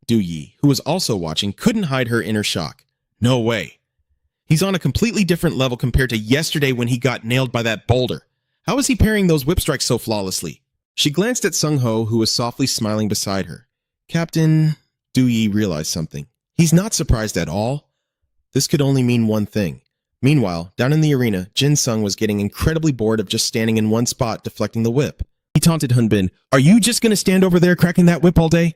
Du Yi, who was also watching, couldn't hide her inner shock. No way. He's on a completely different level compared to yesterday when he got nailed by that boulder. How is he parrying those whip strikes so flawlessly? She glanced at Sung Ho, who was softly smiling beside her. Captain, Du Yi realized something. He's not surprised at all. This could only mean one thing. Meanwhile, down in the arena, Jin-sung was getting incredibly bored of just standing in one spot deflecting the whip. He taunted Hun Bin, Are you just gonna stand over there cracking that whip all day?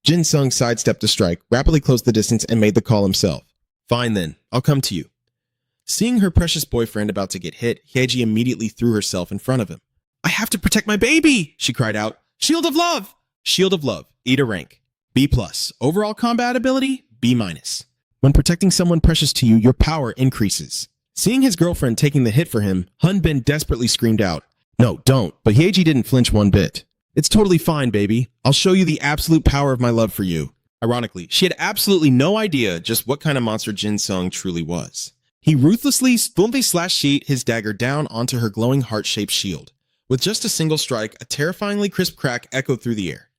Jin-sung sidestepped the strike, rapidly closed the distance, and made the call himself. Fine then, I'll come to you. Seeing her precious boyfriend about to get hit, Hyeji immediately threw herself in front of him. I have to protect my baby, she cried out. Shield of love! Shield of love, eat a rank. B+. Overall combat ability, B-. When protecting someone precious to you, your power increases. Seeing his girlfriend taking the hit for him, Hun Bin desperately screamed out, No, don't, but Hyeji didn't flinch one bit. It's totally fine, baby. I'll show you the absolute power of my love for you. Ironically, she had absolutely no idea just what kind of monster Jin-sung truly was. He ruthlessly, spoonfully slashed his dagger down onto her glowing heart-shaped shield. With just a single strike, a terrifyingly crisp crack echoed through the air.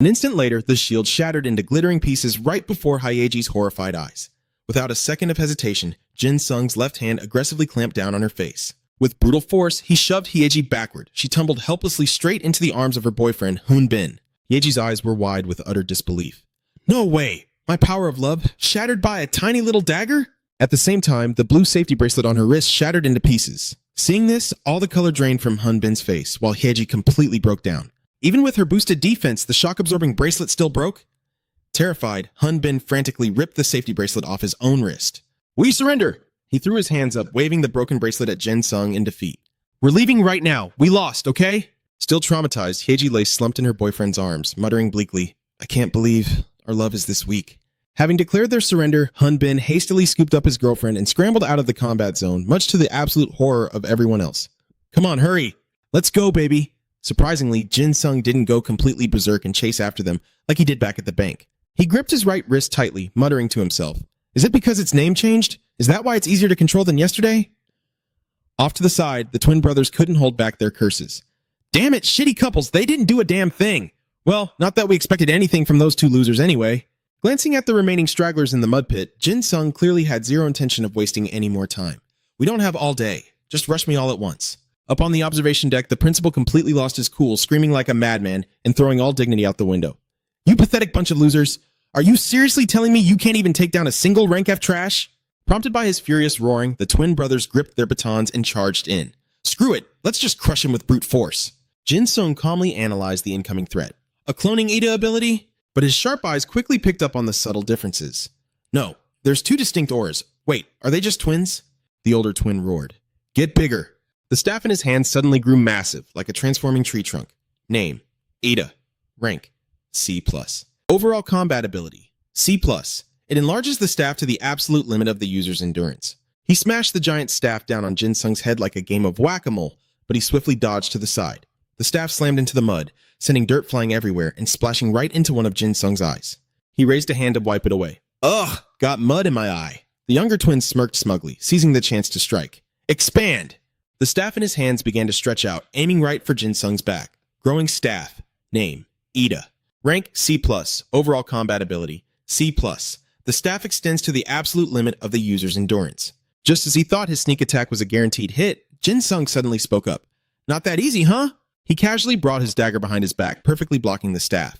An instant later, the shield shattered into glittering pieces right before Hyeji's horrified eyes. Without a second of hesitation, Jin-sung's left hand aggressively clamped down on her face. With brutal force, he shoved Hyeji backward. She tumbled helplessly straight into the arms of her boyfriend, Hun Bin. Hyeji's eyes were wide with utter disbelief. No way! My power of love, shattered by a tiny little dagger? At the same time, the blue safety bracelet on her wrist shattered into pieces. Seeing this, all the color drained from Hun Bin's face, while Hyeji completely broke down. Even with her boosted defense, the shock-absorbing bracelet still broke? Terrified, Hun Bin frantically ripped the safety bracelet off his own wrist. We surrender! He threw his hands up, waving the broken bracelet at Jin-sung in defeat. We're leaving right now. We lost, okay? Still traumatized, Hyeji lay slumped in her boyfriend's arms, muttering bleakly, I can't believe our love is this weak. Having declared their surrender, Hun Bin hastily scooped up his girlfriend and scrambled out of the combat zone, much to the absolute horror of everyone else. Come on, hurry! Let's go, baby! Surprisingly, Jin Sung didn't go completely berserk and chase after them like he did back at the bank. He gripped his right wrist tightly, muttering to himself, "Is it because its name changed? Is that why it's easier to control than yesterday?" Off to the side, the twin brothers couldn't hold back their curses. Damn it, shitty couples, they didn't do a damn thing! Well, not that we expected anything from those two losers anyway. Glancing at the remaining stragglers in the mud pit, Jin Sung clearly had zero intention of wasting any more time. We don't have all day. Just rush me all at once. Up on the observation deck, the principal completely lost his cool, screaming like a madman and throwing all dignity out the window. You pathetic bunch of losers! Are you seriously telling me you can't even take down a single rank F trash? Prompted by his furious roaring, the twin brothers gripped their batons and charged in. Screw it, let's just crush him with brute force. Jin Sung calmly analyzed the incoming threat. A cloning Ida ability? But his sharp eyes quickly picked up on the subtle differences. No, there's two distinct auras. Wait, are they just twins? The older twin roared. Get bigger. The staff in his hand suddenly grew massive, like a transforming tree trunk. Name, Ida. Rank, C+. Overall combat ability, C+. It enlarges the staff to the absolute limit of the user's endurance. He smashed the giant staff down on Jin Sung's head like a game of whack-a-mole, but he swiftly dodged to the side. The staff slammed into the mud, sending dirt flying everywhere and splashing right into one of Jin Sung's eyes. He raised a hand to wipe it away. Ugh, got mud in my eye. The younger twin smirked smugly, seizing the chance to strike. Expand! The staff in his hands began to stretch out, aiming right for Jin Sung's back. Growing staff. Name, Ida. Rank, C+. Overall combat ability, C+. The staff extends to the absolute limit of the user's endurance. Just as he thought his sneak attack was a guaranteed hit, Jin Sung suddenly spoke up. Not that easy, huh? He casually brought his dagger behind his back, perfectly blocking the staff.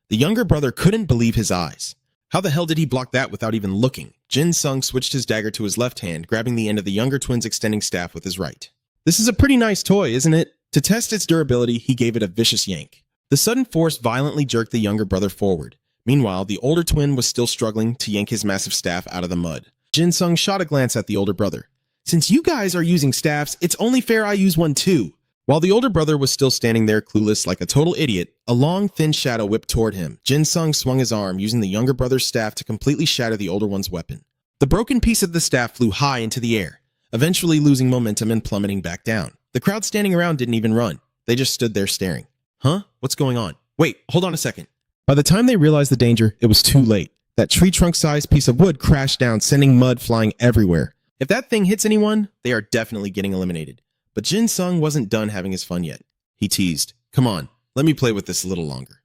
The younger brother couldn't believe his eyes. How the hell did he block that without even looking? Jin Sung switched his dagger to his left hand, grabbing the end of the younger twin's extending staff with his right. This is a pretty nice toy, isn't it? To test its durability, he gave it a vicious yank. The sudden force violently jerked the younger brother forward. Meanwhile, the older twin was still struggling to yank his massive staff out of the mud. Jin Sung shot a glance at the older brother. Since you guys are using staffs, it's only fair I use one too. While the older brother was still standing there clueless like a total idiot, a long, thin shadow whipped toward him. Jin Sung swung his arm, using the younger brother's staff to completely shatter the older one's weapon. The broken piece of the staff flew high into the air, eventually losing momentum and plummeting back down. The crowd standing around didn't even run. They just stood there staring. Huh? What's going on? Wait, hold on a second. By the time they realized the danger, it was too late. That tree trunk-sized piece of wood crashed down, sending mud flying everywhere. If that thing hits anyone, they are definitely getting eliminated. But Jin Sung wasn't done having his fun yet. He teased, "Come on, let me play with this a little longer."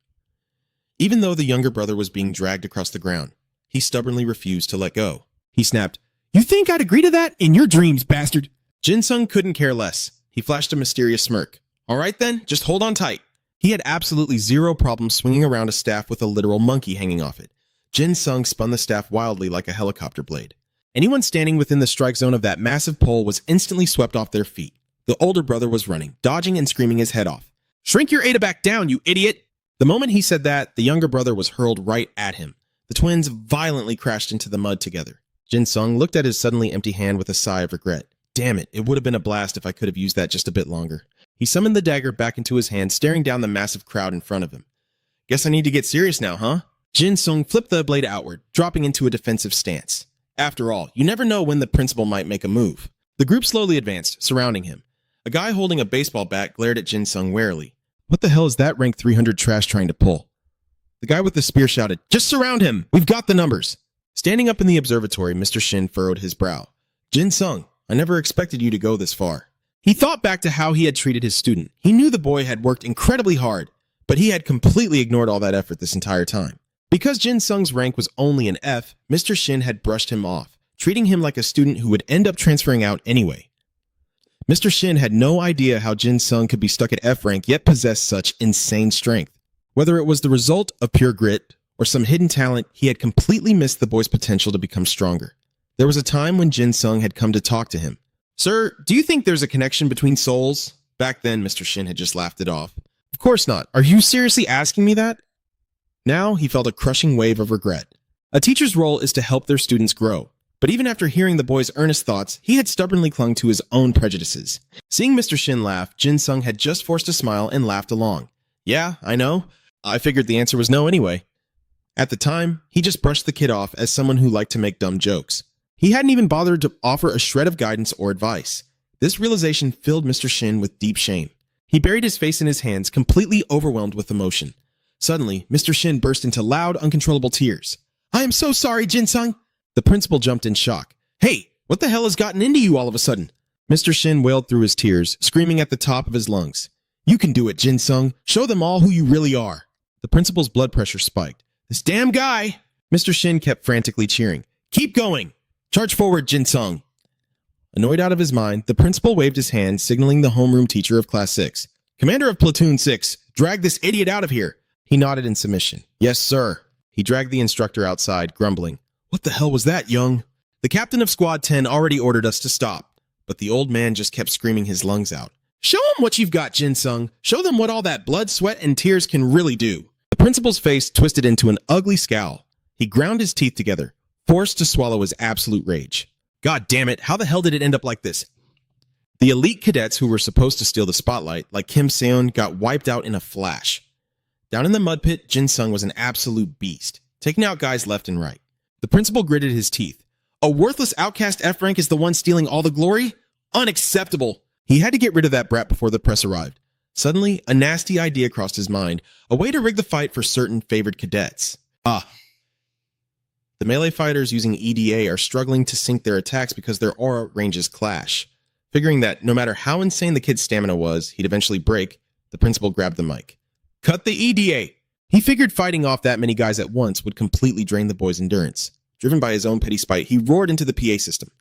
Even though the younger brother was being dragged across the ground, he stubbornly refused to let go. He snapped, "You think I'd agree to that? In your dreams, bastard!" Jin Sung couldn't care less. He flashed a mysterious smirk. "All right then, just hold on tight." He had absolutely zero problem swinging around a staff with a literal monkey hanging off it. Jin Sung spun the staff wildly like a helicopter blade. Anyone standing within the strike zone of that massive pole was instantly swept off their feet. The older brother was running, dodging and screaming his head off. "Shrink your Ada back down, you idiot!" The moment he said that, the younger brother was hurled right at him. The twins violently crashed into the mud together. Jin Sung looked at his suddenly empty hand with a sigh of regret. Damn it, it would have been a blast if I could have used that just a bit longer. He summoned the dagger back into his hand, staring down the massive crowd in front of him. Guess I need to get serious now, huh? Jin Sung flipped the blade outward, dropping into a defensive stance. After all, you never know when the principal might make a move. The group slowly advanced, surrounding him. A guy holding a baseball bat glared at Jin Sung warily. What the hell is that rank 300 trash trying to pull? The guy with the spear shouted, "Just surround him! We've got the numbers!" Standing up in the observatory, Mr. Shin furrowed his brow. "Jin Sung, I never expected you to go this far." He thought back to how he had treated his student. He knew the boy had worked incredibly hard, but he had completely ignored all that effort this entire time. Because Jin Sung's rank was only an F, Mr. Shin had brushed him off, treating him like a student who would end up transferring out anyway. Mr. Shin had no idea how Jin Sung could be stuck at F rank yet possess such insane strength. Whether it was the result of pure grit or some hidden talent, he had completely missed the boy's potential to become stronger. There was a time when Jin Sung had come to talk to him. "Sir, do you think there's a connection between souls?" Back then, Mr. Shin had just laughed it off. "Of course not. Are you seriously asking me that?" Now he felt a crushing wave of regret. A teacher's role is to help their students grow. But even after hearing the boy's earnest thoughts, he had stubbornly clung to his own prejudices. Seeing Mr. Shin laugh, Jin Sung had just forced a smile and laughed along. "Yeah, I know. I figured the answer was no anyway." At the time, he just brushed the kid off as someone who liked to make dumb jokes. He hadn't even bothered to offer a shred of guidance or advice. This realization filled Mr. Shin with deep shame. He buried his face in his hands, completely overwhelmed with emotion. Suddenly, Mr. Shin burst into loud, uncontrollable tears. "I am so sorry, Jin-sung!" The principal jumped in shock. "Hey, what the hell has gotten into you all of a sudden?" Mr. Shin wailed through his tears, screaming at the top of his lungs. "You can do it, Jin-sung. Show them all who you really are." The principal's blood pressure spiked. "This damn guy!" Mr. Shin kept frantically cheering. "Keep going! Charge forward, Jin-sung!" Annoyed out of his mind, the principal waved his hand, signaling the homeroom teacher of Class 6. "Commander of Platoon 6, drag this idiot out of here!" He nodded in submission. "Yes, sir." He dragged the instructor outside, grumbling. "What the hell was that, young?" "The captain of Squad 10 already ordered us to stop." But the old man just kept screaming his lungs out. "Show them what you've got, Jin-sung. Show them what all that blood, sweat, and tears can really do." The principal's face twisted into an ugly scowl. He ground his teeth together, forced to swallow his absolute rage. God damn it, how the hell did it end up like this? The elite cadets who were supposed to steal the spotlight, like Kim Seon, got wiped out in a flash. Down in the mud pit, Jin-sung was an absolute beast, taking out guys left and right. The principal gritted his teeth. A worthless outcast F-rank is the one stealing all the glory? Unacceptable! He had to get rid of that brat before the press arrived. Suddenly, a nasty idea crossed his mind, a way to rig the fight for certain favored cadets. The melee fighters using EDA are struggling to sync their attacks because their aura ranges clash. Figuring that no matter how insane the kid's stamina was, he'd eventually break, the principal grabbed the mic. "Cut the EDA!" He figured fighting off that many guys at once would completely drain the boy's endurance. Driven by his own petty spite, he roared into the PA system.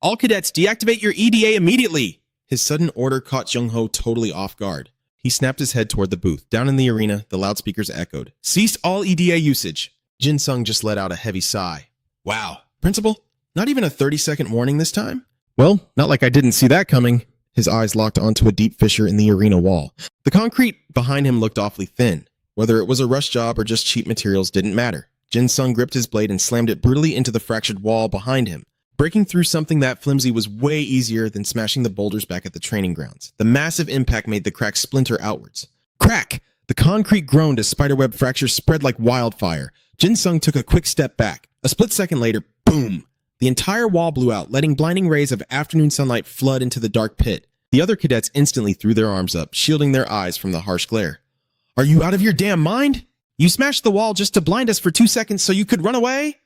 "All cadets, deactivate your EDA immediately!" His sudden order caught Jung-ho totally off guard. He snapped his head toward the booth. Down in the arena, the loudspeakers echoed. "Cease all EDA usage." Jin-sung just let out a heavy sigh. "Wow. Principal, not even a 30-second warning this time?"
Well, not like I didn't see that coming. His eyes locked onto a deep fissure in the arena wall.
The concrete behind him looked awfully thin. Whether it was a rush job or just cheap materials didn't matter. Jin-sung gripped his blade and slammed it brutally into the fractured wall behind him. Breaking through something that flimsy was way easier than smashing the boulders back at the training grounds. The massive impact made the crack splinter outwards. Crack! The concrete groaned as spiderweb fractures spread like wildfire. Jin-sung took a quick step back. A split second later, boom! The entire wall blew out, letting blinding rays of afternoon sunlight flood into the dark pit. The other cadets instantly threw their arms up, shielding their eyes from the harsh glare. "Are you out of your damn mind? You smashed the wall just to blind us for 2 seconds so you could run away?"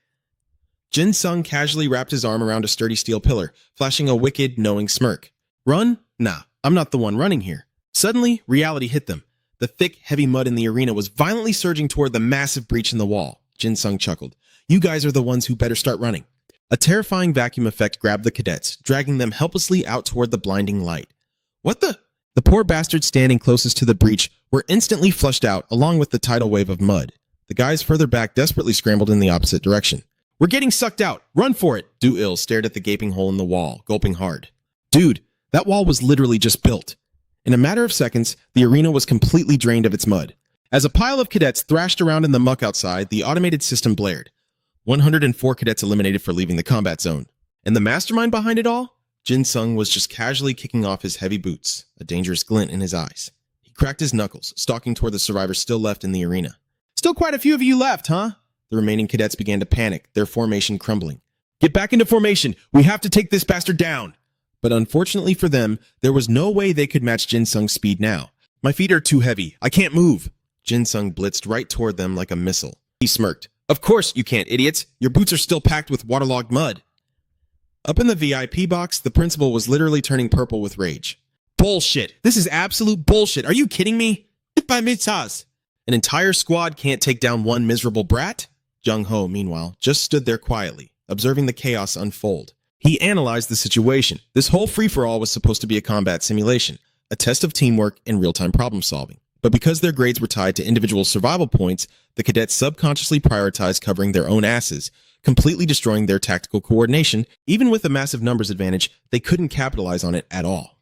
Jin-sung casually wrapped his arm around a sturdy steel pillar, flashing a wicked, knowing smirk. "Run? Nah, I'm not the one running here." Suddenly, reality hit them. The thick, heavy mud in the arena was violently surging toward the massive breach in the wall. Jin-sung chuckled. "You guys are the ones who better start running." A terrifying vacuum effect grabbed the cadets, dragging them helplessly out toward the blinding light. "What the?" The poor bastards standing closest to the breach were instantly flushed out, along with the tidal wave of mud. The guys further back desperately scrambled in the opposite direction. "We're getting sucked out! Run for it!" Do-il stared at the gaping hole in the wall, gulping hard. Dude, that wall was literally just built. In a matter of seconds, the arena was completely drained of its mud. As a pile of cadets thrashed around in the muck outside, the automated system blared. 104 cadets eliminated for leaving the combat zone. And the mastermind behind it all? Jin-sung was just casually kicking off his heavy boots, a dangerous glint in his eyes. He cracked his knuckles, stalking toward the survivors still left in the arena. "Still quite a few of you left, huh?" The remaining cadets began to panic, their formation crumbling. "Get back into formation! We have to take this bastard down!" But unfortunately for them, there was no way they could match Jin-sung's speed now. "My feet are too heavy. I can't move." Jin-sung blitzed right toward them like a missile. He smirked. "Of course you can't, idiots. Your boots are still packed with waterlogged mud." Up in the VIP box, the principal was literally turning purple with rage. "Bullshit! This is absolute bullshit! Are you kidding me? An entire squad can't take down one miserable brat?" Jung-ho, meanwhile, just stood there quietly, observing the chaos unfold. He analyzed the situation. This whole free-for-all was supposed to be a combat simulation, a test of teamwork and real-time problem-solving. But because their grades were tied to individual survival points, the cadets subconsciously prioritized covering their own asses, completely destroying their tactical coordination. Even with a massive numbers advantage, they couldn't capitalize on it at all.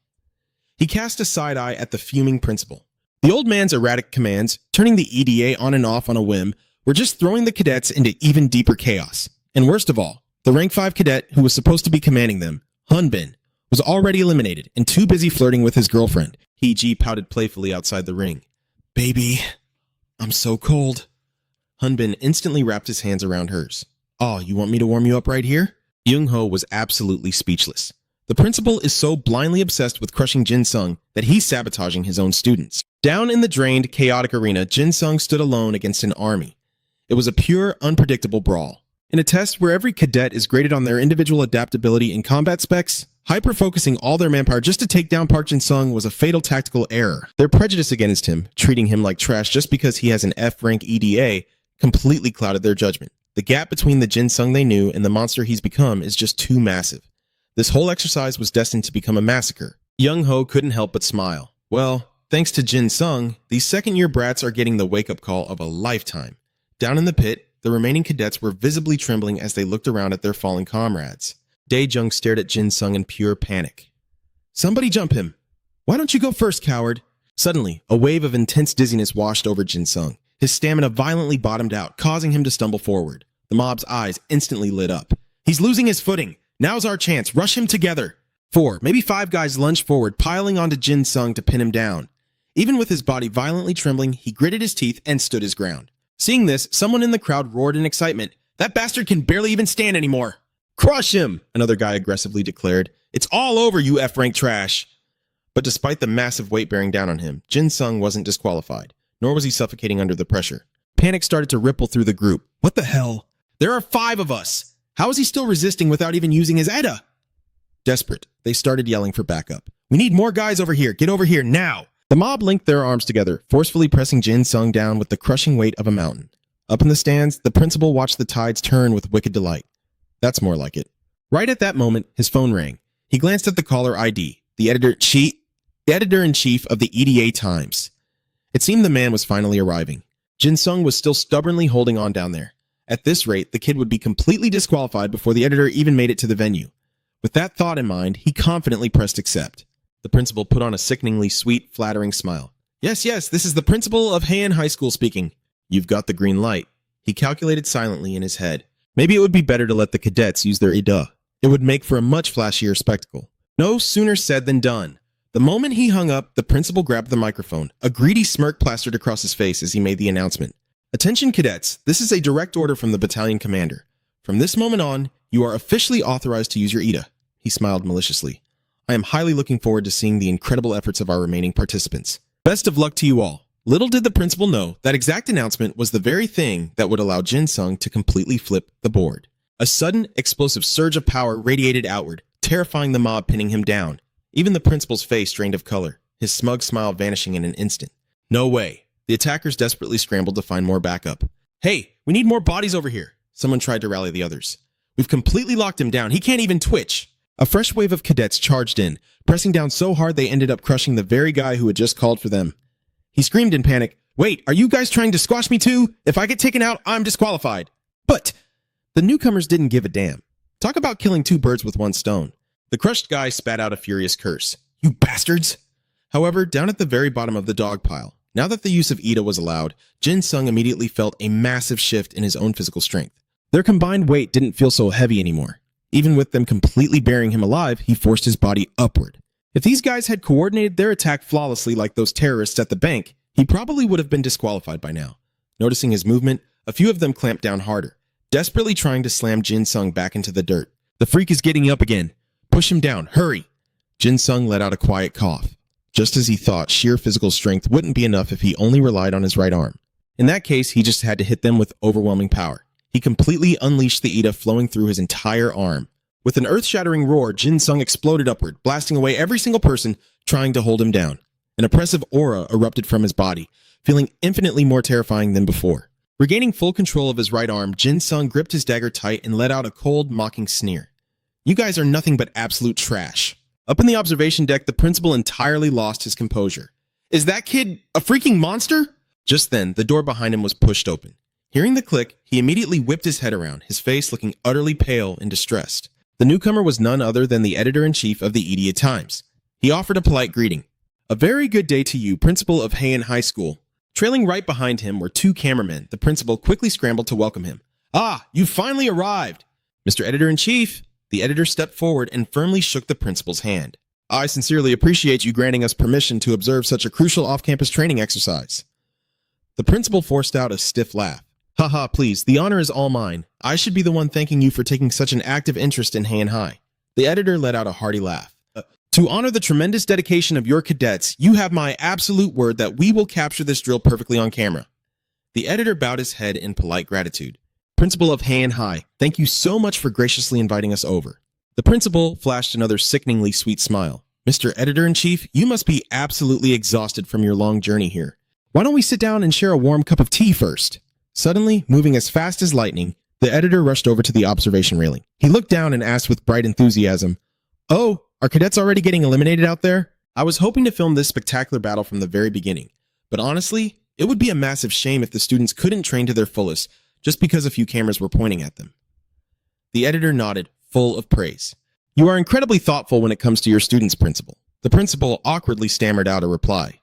He cast a side eye at the fuming principal. The old man's erratic commands, turning the EDA on and off on a whim, were just throwing the cadets into even deeper chaos. And worst of all, the rank 5 cadet who was supposed to be commanding them, Hunbin, was already eliminated and too busy flirting with his girlfriend. Hee-ji pouted playfully outside the ring. "Baby, I'm so cold." Hunbin instantly wrapped his hands around hers. "Oh, you want me to warm you up right here?" Young-ho was absolutely speechless. The principal is so blindly obsessed with crushing Jin-sung that he's sabotaging his own students. Down in the drained, chaotic arena, Jin-sung stood alone against an army. It was a pure, unpredictable brawl. In a test where every cadet is graded on their individual adaptability and combat specs, hyper-focusing all their manpower just to take down Park Jin-sung was a fatal tactical error. Their prejudice against him, treating him like trash just because he has an F-rank EDA, completely clouded their judgment. The gap between the Jin-sung they knew and the monster he's become is just too massive. This whole exercise was destined to become a massacre. Young-ho couldn't help but smile. Well, thanks to Jin-sung, these second-year brats are getting the wake-up call of a lifetime. Down in the pit, the remaining cadets were visibly trembling as they looked around at their fallen comrades. Dae-jung stared at Jin-sung in pure panic. "Somebody jump him! Why don't you go first, coward?" Suddenly, a wave of intense dizziness washed over Jin-sung. His stamina violently bottomed out, causing him to stumble forward. The mob's eyes instantly lit up. "He's losing his footing! Now's our chance! Rush him together!" 4, maybe 5 guys lunged forward, piling onto Jin-sung to pin him down. Even with his body violently trembling, he gritted his teeth and stood his ground. Seeing this, someone in the crowd roared in excitement. "That bastard can barely even stand anymore!" "Crush him!" another guy aggressively declared. "It's all over, you F-rank trash!" But despite the massive weight bearing down on him, Jin-sung wasn't disqualified, nor was he suffocating under the pressure. Panic started to ripple through the group. "What the hell? There are 5 of us! How is he still resisting without even using his EDA?" Desperate, they started yelling for backup. "We need more guys over here! Get over here, now!" The mob linked their arms together, forcefully pressing Jin-sung down with the crushing weight of a mountain. Up in the stands, the principal watched the tides turn with wicked delight. That's more like it. Right at that moment, his phone rang. He glanced at the caller ID, the editor-in-chief of the EDA Times. It seemed the man was finally arriving. Jin-sung was still stubbornly holding on down there. At this rate, the kid would be completely disqualified before the editor even made it to the venue. With that thought in mind, he confidently pressed accept. The principal put on a sickeningly sweet, flattering smile. Yes, this is the principal of Heian High School speaking." "You've got the green light." He calculated silently in his head. Maybe it would be better to let the cadets use their EDA. It would make for a much flashier spectacle. No sooner said than done. The moment he hung up, the principal grabbed the microphone. A greedy smirk plastered across his face as he made the announcement. "Attention cadets, this is a direct order from the battalion commander. From this moment on, you are officially authorized to use your EDA." He smiled maliciously. "I am highly looking forward to seeing the incredible efforts of our remaining participants. Best of luck to you all." Little did the principal know that exact announcement was the very thing that would allow Jin-sung to completely flip the board. A sudden, explosive surge of power radiated outward, terrifying the mob, pinning him down. Even the principal's face drained of color, his smug smile vanishing in an instant. No way. The attackers desperately scrambled to find more backup. "Hey, we need more bodies over here." Someone tried to rally the others. "We've completely locked him down. He can't even twitch." A fresh wave of cadets charged in, pressing down so hard they ended up crushing the very guy who had just called for them. He screamed in panic, "Wait, are you guys trying to squash me too? If I get taken out, I'm disqualified." But the newcomers didn't give a damn. Talk about killing 2 birds with 1 stone. The crushed guy spat out a furious curse. "You bastards!" However, down at the very bottom of the dog pile, now that the use of EDA was allowed, Jin-sung immediately felt a massive shift in his own physical strength. Their combined weight didn't feel so heavy anymore. Even with them completely burying him alive, he forced his body upward. If these guys had coordinated their attack flawlessly like those terrorists at the bank, he probably would have been disqualified by now. Noticing his movement, a few of them clamped down harder, desperately trying to slam Jin-sung back into the dirt. "The freak is getting up again. Push him down, hurry!" Jin-sung let out a quiet cough. Just as he thought sheer physical strength wouldn't be enough if he only relied on his right arm. In that case, he just had to hit them with overwhelming power. He completely unleashed the EDA flowing through his entire arm. With an earth-shattering roar, Jin-sung exploded upward, blasting away every single person trying to hold him down. An oppressive aura erupted from his body, feeling infinitely more terrifying than before. Regaining full control of his right arm, Jin-sung gripped his dagger tight and let out a cold, mocking sneer. "You guys are nothing but absolute trash." Up in the observation deck, the principal entirely lost his composure. "Is that kid a freaking monster?" Just then, the door behind him was pushed open. Hearing the click, he immediately whipped his head around, his face looking utterly pale and distressed. The newcomer was none other than the editor-in-chief of the EDA Times. He offered a polite greeting. "A very good day to you, principal of Heian High School." Trailing right behind him were 2 cameramen. The principal quickly scrambled to welcome him. "Ah, you finally arrived!" "Mr. Editor-in-Chief." The editor stepped forward and firmly shook the principal's hand. "I sincerely appreciate you granting us permission to observe such a crucial off-campus training exercise." The principal forced out a stiff laugh. Haha, please, the honor is all mine. I should be the one thanking you for taking such an active interest in Han High. The editor let out a hearty laugh. To honor the tremendous dedication of your cadets, you have my absolute word that we will capture this drill perfectly on camera. The editor bowed his head in polite gratitude. Principal of Han High, thank you so much for graciously inviting us over. The principal flashed another sickeningly sweet smile. Mr. Editor-in-Chief, you must be absolutely exhausted from your long journey here. Why don't we sit down and share a warm cup of tea first? Suddenly, moving as fast as lightning, the editor rushed over to the observation railing. He looked down and asked with bright enthusiasm, "Oh, are cadets already getting eliminated out there? I was hoping to film this spectacular battle from the very beginning, but honestly, it would be a massive shame if the students couldn't train to their fullest just because a few cameras were pointing at them." The editor nodded, full of praise. "You are incredibly thoughtful when it comes to your students, Principal." The principal awkwardly stammered out a reply.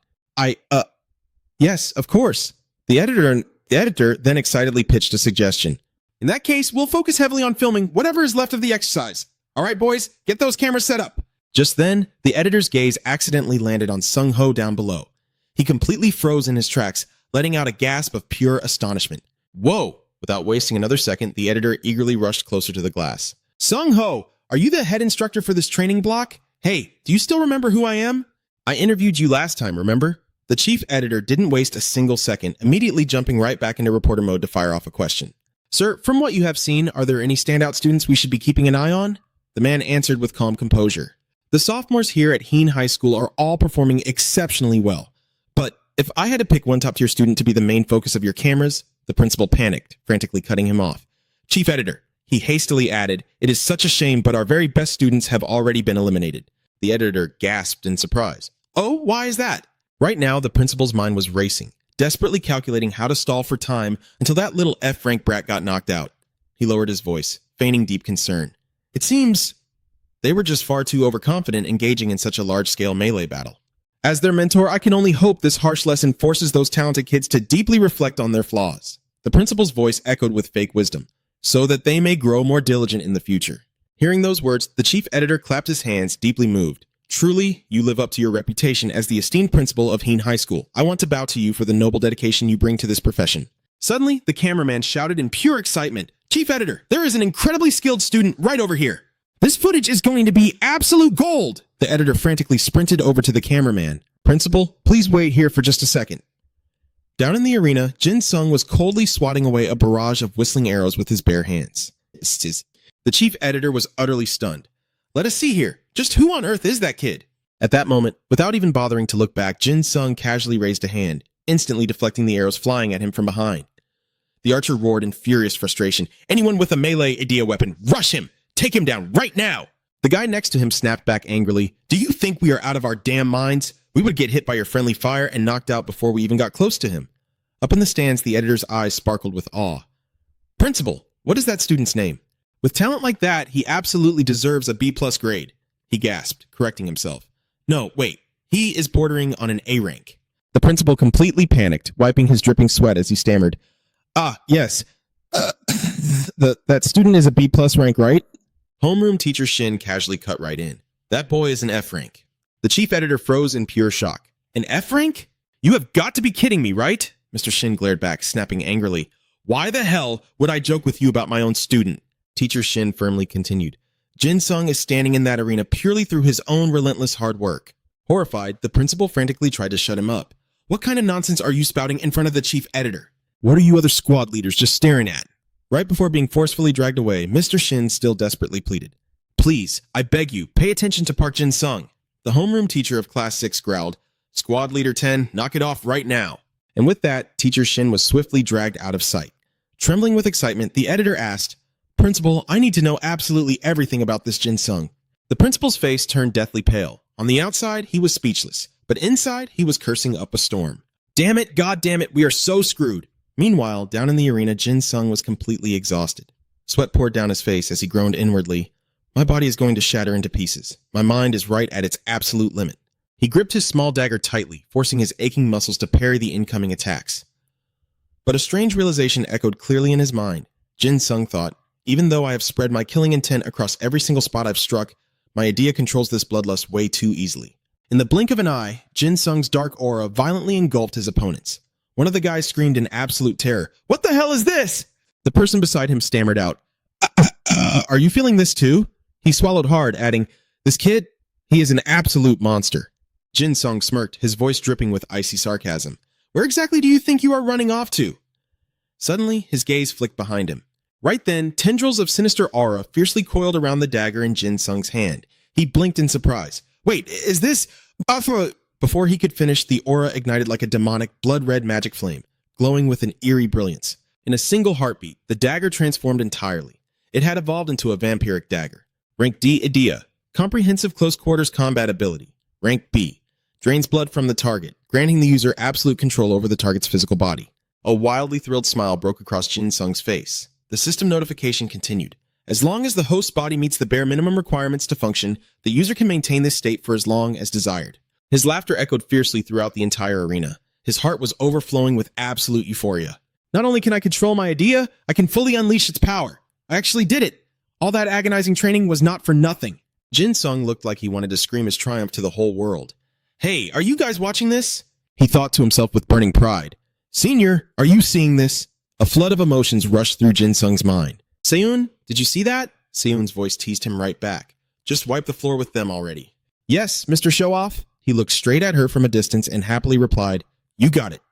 Yes, of course." The editor then excitedly pitched a suggestion. "In that case, we'll focus heavily on filming whatever is left of the exercise. All right, boys, get those cameras set up." Just then, the editor's gaze accidentally landed on Sung Ho down below. He completely froze in his tracks, letting out a gasp of pure astonishment. "Whoa!" Without wasting another second, the editor eagerly rushed closer to the glass. "Sung Ho, are you the head instructor for this training block? Hey, do you still remember who I am? I interviewed you last time, remember?" The chief editor didn't waste a single second, immediately jumping right back into reporter mode to fire off a question. "Sir, from what you have seen, are there any standout students we should be keeping an eye on?" The man answered with calm composure. "The sophomores here at Heen High School are all performing exceptionally well. But if I had to pick one top-tier student to be the main focus of your cameras," the principal panicked, frantically cutting him off. "Chief editor," he hastily added, "it is such a shame, but our very best students have already been eliminated." The editor gasped in surprise. "Oh, why is that?" Right now, the principal's mind was racing, desperately calculating how to stall for time until that little F-rank brat got knocked out. He lowered his voice, feigning deep concern. "It seems they were just far too overconfident engaging in such a large-scale melee battle. As their mentor, I can only hope this harsh lesson forces those talented kids to deeply reflect on their flaws." The principal's voice echoed with fake wisdom, "so that they may grow more diligent in the future." Hearing those words, the chief editor clapped his hands, deeply moved. "Truly, you live up to your reputation as the esteemed principal of Heen High School. I want to bow to you for the noble dedication you bring to this profession." Suddenly, the cameraman shouted in pure excitement, "Chief editor, there is an incredibly skilled student right over here. This footage is going to be absolute gold!" The editor frantically sprinted over to the cameraman. "Principal, please wait here for just a second." Down in the arena, Jin Sung was coldly swatting away a barrage of whistling arrows with his bare hands. The chief editor was utterly stunned. "Let us see here. Just who on earth is that kid?" At that moment, without even bothering to look back, Jin Sung casually raised a hand, instantly deflecting the arrows flying at him from behind. The archer roared in furious frustration. "Anyone with a melee idea weapon, rush him! Take him down right now!" The guy next to him snapped back angrily. "Do you think we are out of our damn minds? We would get hit by your friendly fire and knocked out before we even got close to him." Up in the stands, the editor's eyes sparkled with awe. "Principal, what is that student's name? With talent like that, he absolutely deserves a B+ grade." He gasped, correcting himself. "No, wait. He is bordering on an A rank." The principal completely panicked, wiping his dripping sweat as he stammered. Yes. That student is a B+ rank, right?" Homeroom teacher Shin casually cut right in. "That boy is an F rank." The chief editor froze in pure shock. "An F rank? You have got to be kidding me, right?" Mr. Shin glared back, snapping angrily. "Why the hell would I joke with you about my own student?" Teacher Shin firmly continued. "Jin Sung is standing in that arena purely through his own relentless hard work." Horrified, the principal frantically tried to shut him up. "What kind of nonsense are you spouting in front of the chief editor? What are you other squad leaders just staring at?" Right before being forcefully dragged away, Mr. Shin still desperately pleaded. "Please, I beg you, pay attention to Park Jin Sung." The homeroom teacher of Class 6 growled, "Squad Leader 10, knock it off right now." And with that, Teacher Shin was swiftly dragged out of sight. Trembling with excitement, the editor asked, "Principal, I need to know absolutely everything about this Jin Sung." The principal's face turned deathly pale. On the outside, he was speechless, but inside, he was cursing up a storm. "Damn it, god damn it, we are so screwed." Meanwhile, down in the arena, Jin Sung was completely exhausted. Sweat poured down his face as he groaned inwardly. "My body is going to shatter into pieces. My mind is right at its absolute limit." He gripped his small dagger tightly, forcing his aching muscles to parry the incoming attacks. But a strange realization echoed clearly in his mind. Jin Sung thought, "Even though I have spread my killing intent across every single spot I've struck, my idea controls this bloodlust way too easily." In the blink of an eye, Jin Sung's dark aura violently engulfed his opponents. One of the guys screamed in absolute terror. "What the hell is this?" The person beside him stammered out, "Are you feeling this too?" He swallowed hard, adding, "This kid, he is an absolute monster." Jin Sung smirked, his voice dripping with icy sarcasm. "Where exactly do you think you are running off to?" Suddenly, his gaze flicked behind him. Right then, tendrils of sinister aura fiercely coiled around the dagger in Jin Sung's hand. He blinked in surprise. "Wait, is this... Before he could finish, the aura ignited like a demonic, blood-red magic flame, glowing with an eerie brilliance. In a single heartbeat, the dagger transformed entirely. It had evolved into a vampiric dagger. Rank D, Idea. Comprehensive close quarters combat ability. Rank B. Drains blood from the target, granting the user absolute control over the target's physical body. A wildly thrilled smile broke across Jin Sung's face. The system notification continued. As long as the host's body meets the bare minimum requirements to function, the user can maintain this state for as long as desired. His laughter echoed fiercely throughout the entire arena. His heart was overflowing with absolute euphoria. Not only can I control my idea, I can fully unleash its power. I actually did it. All that agonizing training was not for nothing. Jin Sung looked like he wanted to scream his triumph to the whole world. "Hey, are you guys watching this?" He thought to himself with burning pride. "Senior, are you seeing this?" A flood of emotions rushed through Jin Sung's mind. "Seun, did you see that?" Seun's voice teased him right back. "Just wipe the floor with them already." "Yes, Mr. Showoff." He looked straight at her from a distance and happily replied, "You got it."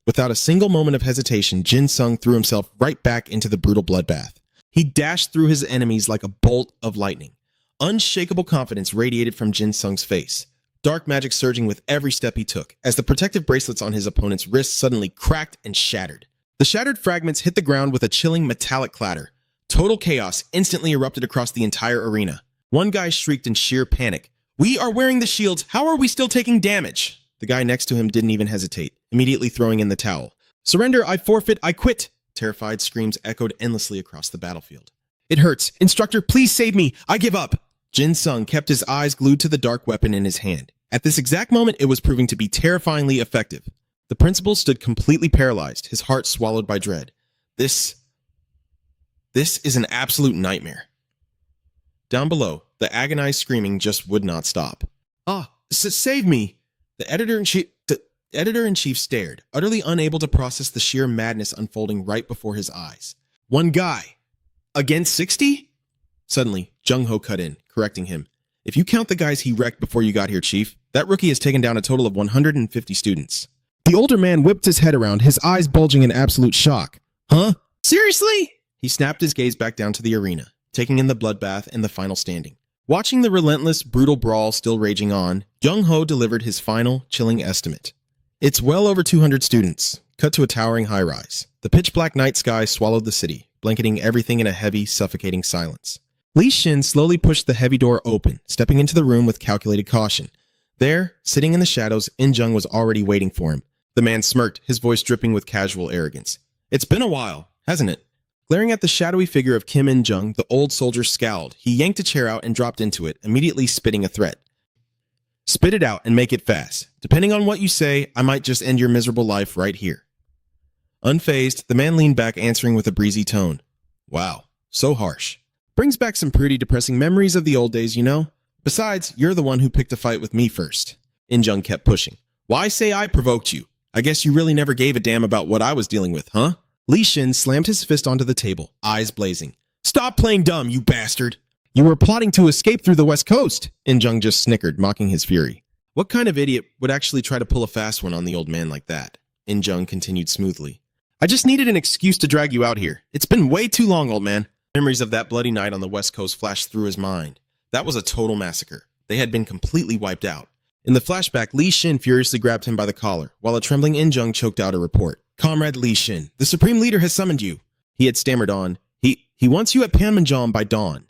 Without a single moment of hesitation, Jin Sung threw himself right back into the brutal bloodbath. He dashed through his enemies like a bolt of lightning. Unshakable confidence radiated from Jin Sung's face, dark magic surging with every step he took, as the protective bracelets on his opponent's wrists suddenly cracked and shattered. The shattered fragments hit the ground with a chilling metallic clatter. Total chaos instantly erupted across the entire arena. One guy shrieked in sheer panic, "We are wearing the shields! How are we still taking damage?" The guy next to him didn't even hesitate, immediately throwing in the towel. "Surrender! I forfeit! I quit!" Terrified screams echoed endlessly across the battlefield. "It hurts! Instructor, please save me! I give up!" Jin Sung kept his eyes glued to the dark weapon in his hand. At this exact moment, it was proving to be terrifyingly effective. The principal stood completely paralyzed, his heart swallowed by dread. This is an absolute nightmare. Down below, the agonized screaming just would not stop. Save me!" The editor-in-chief stared, utterly unable to process the sheer madness unfolding right before his eyes. "One guy. Against 60? Suddenly, Jung-ho cut in, correcting him. "If you count the guys he wrecked before you got here, Chief, that rookie has taken down a total of 150 students. The older man whipped his head around, his eyes bulging in absolute shock. "Huh? Seriously?" He snapped his gaze back down to the arena, taking in the bloodbath and the final standing. Watching the relentless, brutal brawl still raging on, Jung-ho delivered his final, chilling estimate. "It's well over 200 students." Cut to a towering high-rise. The pitch-black night sky swallowed the city, blanketing everything in a heavy, suffocating silence. Li Shin slowly pushed the heavy door open, stepping into the room with calculated caution. There, sitting in the shadows, In-jung was already waiting for him. The man smirked, his voice dripping with casual arrogance. "It's been a while, hasn't it?" Glaring at the shadowy figure of Kim In-jung, the old soldier scowled. He yanked a chair out and dropped into it, immediately spitting a threat. "Spit it out and make it fast. Depending on what you say, I might just end your miserable life right here." Unfazed, the man leaned back, answering with a breezy tone. "Wow, so harsh. Brings back some pretty depressing memories of the old days, you know? Besides, you're the one who picked a fight with me first." In-jung kept pushing. "Why say I provoked you? I guess you really never gave a damn about what I was dealing with, huh?" Li Shin slammed his fist onto the table, eyes blazing. "Stop playing dumb, you bastard!" "You were plotting to escape through the West Coast," In-jung just snickered, mocking his fury. What kind of idiot would actually try to pull a fast one on the old man like that? In-jung continued smoothly. "I just needed an excuse to drag you out here. It's been way too long, old man." Memories of that bloody night on the West Coast flashed through his mind. That was a total massacre. They had been completely wiped out. In the flashback, Li Shin furiously grabbed him by the collar, while a trembling In-jung choked out a report. "Comrade Li Shin, the Supreme Leader has summoned you." He had stammered on. He wants you at Panmunjom by dawn."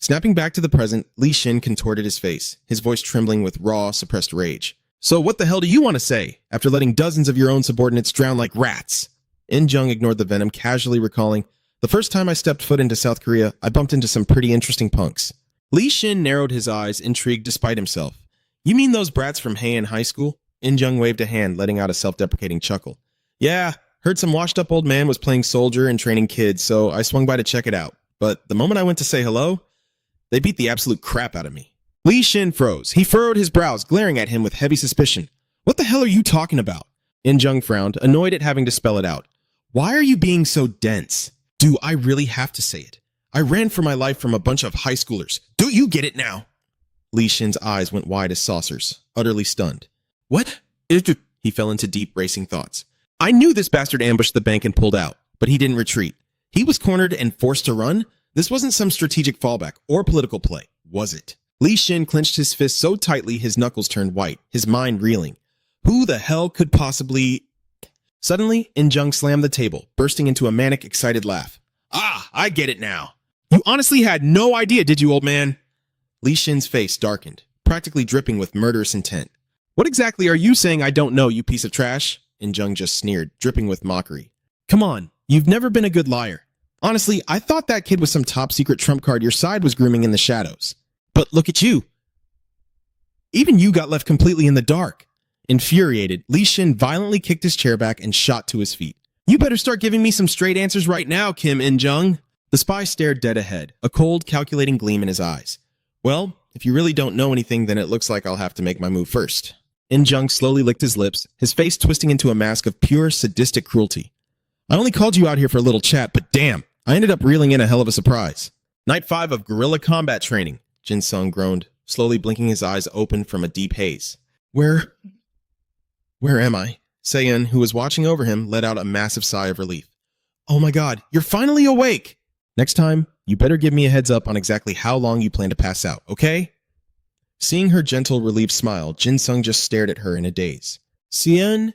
Snapping back to the present, Li Shin contorted his face, his voice trembling with raw, suppressed rage. "So what the hell do you want to say, after letting dozens of your own subordinates drown like rats?" In-jung ignored the venom, casually recalling, "The first time I stepped foot into South Korea, I bumped into some pretty interesting punks." Li Shin narrowed his eyes, intrigued despite himself. "You mean those brats from Heian High School?" In-jung waved a hand, letting out a self-deprecating chuckle. "Yeah, heard some washed-up old man was playing soldier and training kids, so I swung by to check it out. But the moment I went to say hello, they beat the absolute crap out of me." Li Shin froze. He furrowed his brows, glaring at him with heavy suspicion. "What the hell are you talking about? In-jung frowned, annoyed at having to spell it out. Why are you being so dense? Do I really have to say it? I ran for my life from a bunch of high schoolers. Do you get it now? Li Shin's eyes went wide as saucers, utterly stunned. What? He fell into deep, racing thoughts. I knew this bastard ambushed the bank and pulled out, but he didn't retreat. He was cornered and forced to run? This wasn't some strategic fallback or political play, was it? Li Shin clenched his fist so tightly his knuckles turned white, his mind reeling. Who the hell could possibly... Suddenly, In-jung slammed the table, bursting into a manic, excited laugh. Ah, I get it now. You honestly had no idea, did you, old man? Li Shin's face darkened, practically dripping with murderous intent. What exactly are you saying I don't know, you piece of trash? In-jung just sneered, dripping with mockery. Come on, you've never been a good liar. Honestly, I thought that kid was some top-secret trump card your side was grooming in the shadows. But look at you. Even you got left completely in the dark. Infuriated, Li Shin violently kicked his chair back and shot to his feet. You better start giving me some straight answers right now, Kim In-jung. The spy stared dead ahead, a cold, calculating gleam in his eyes. Well, if you really don't know anything, then it looks like I'll have to make my move first. In-jung slowly licked his lips, his face twisting into a mask of pure, sadistic cruelty. I only called you out here for a little chat, but damn, I ended up reeling in a hell of a surprise. Night 5 of guerrilla combat training, Jin Sung groaned, slowly blinking his eyes open from a deep haze. Where am I? Se-eun, who was watching over him, let out a massive sigh of relief. Oh my god, you're finally awake! Next time, you better give me a heads up on exactly how long you plan to pass out, okay? Seeing her gentle, relieved smile, Jin Sung just stared at her in a daze. Se-eun?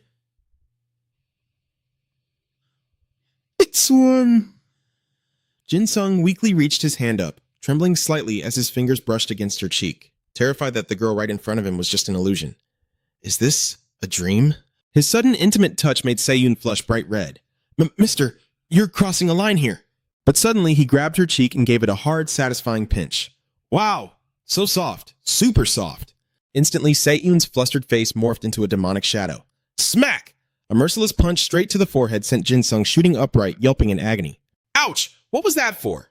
It's Jin Sung weakly reached his hand up, trembling slightly as his fingers brushed against her cheek, terrified that the girl right in front of him was just an illusion. Is this a dream? His sudden intimate touch made Se-eun flush bright red. Mister, you're crossing a line here. But suddenly he grabbed her cheek and gave it a hard, satisfying pinch. Wow, so soft, super soft. Instantly, Se-eun's flustered face morphed into a demonic shadow. Smack! A merciless punch straight to the forehead sent Jin Sung shooting upright, yelping in agony. Ouch! What was that for?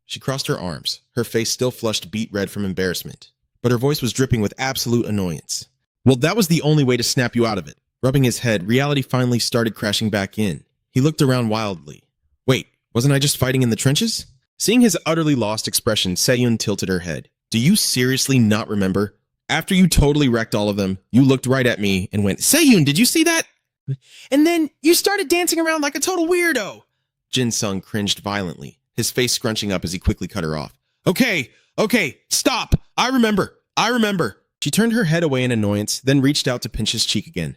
She crossed her arms, her face still flushed beet red from embarrassment, but her voice was dripping with absolute annoyance. Well, that was the only way to snap you out of it. Rubbing his head, reality finally started crashing back in. He looked around wildly. Wait, wasn't I just fighting in the trenches? Seeing his utterly lost expression, Se-eun tilted her head. Do you seriously not remember? After you totally wrecked all of them, you looked right at me and went, Se-eun, did you see that? And then you started dancing around like a total weirdo. Jin Sung cringed violently, his face scrunching up as he quickly cut her off. Okay, stop. I remember. She turned her head away in annoyance, then reached out to pinch his cheek again.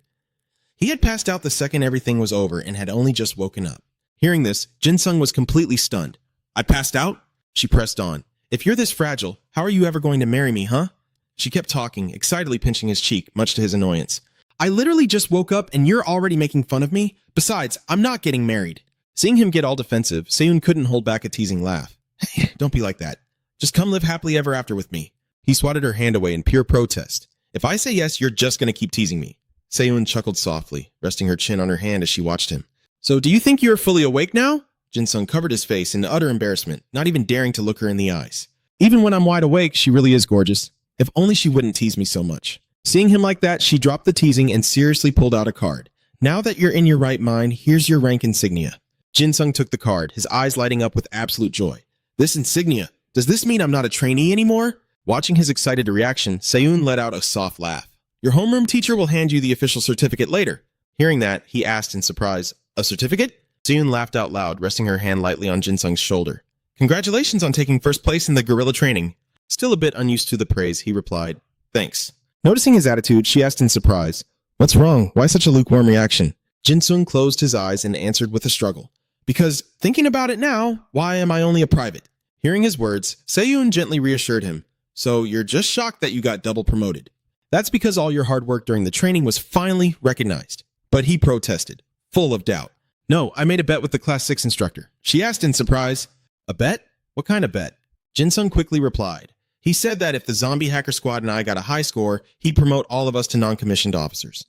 He had passed out the second everything was over and had only just woken up. Hearing this, Jin Sung was completely stunned. I passed out? She pressed on. If you're this fragile, how are you ever going to marry me, huh? She kept talking, excitedly pinching his cheek, much to his annoyance. I literally just woke up and you're already making fun of me? Besides, I'm not getting married. Seeing him get all defensive, Se-eun couldn't hold back a teasing laugh. Hey, don't be like that. Just come live happily ever after with me. He swatted her hand away in pure protest. If I say yes, you're just going to keep teasing me. Se-eun chuckled softly, resting her chin on her hand as she watched him. So do you think you are fully awake now? Jin Sung covered his face in utter embarrassment, not even daring to look her in the eyes. Even when I'm wide awake, she really is gorgeous. If only she wouldn't tease me so much. Seeing him like that, she dropped the teasing and seriously pulled out a card. Now that you're in your right mind, here's your rank insignia. Jin Sung took the card, his eyes lighting up with absolute joy. This insignia? Does this mean I'm not a trainee anymore? Watching his excited reaction, Se-eun let out a soft laugh. Your homeroom teacher will hand you the official certificate later. Hearing that, he asked in surprise, a certificate? Se-eun laughed out loud, resting her hand lightly on Jin Sung's shoulder. Congratulations on taking first place in the guerrilla training. Still a bit unused to the praise, he replied. Thanks. Noticing his attitude, she asked in surprise, what's wrong? Why such a lukewarm reaction? Jin Sung closed his eyes and answered with a struggle. Because, thinking about it now, why am I only a private? Hearing his words, Se-eun gently reassured him. So you're just shocked that you got double promoted. That's because all your hard work during the training was finally recognized. But he protested, full of doubt. No, I made a bet with the Class 6 instructor. She asked in surprise, a bet? What kind of bet? Jin Sung quickly replied. He said that if the zombie hacker squad and I got a high score, he'd promote all of us to non-commissioned officers.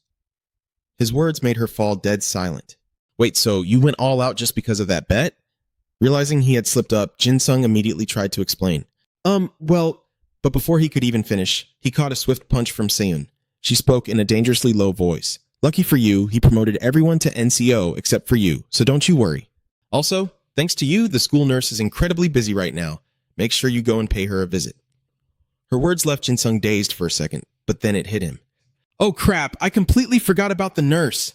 His words made her fall dead silent. Wait, so you went all out just because of that bet? Realizing he had slipped up, Jin Sung immediately tried to explain. But before he could even finish, he caught a swift punch from Se-eun. She spoke in a dangerously low voice. Lucky for you, he promoted everyone to NCO except for you, so don't you worry. Also, thanks to you, the school nurse is incredibly busy right now. Make sure you go and pay her a visit. Her words left Jin-sung dazed for a second, but then it hit him. Oh crap, I completely forgot about the nurse.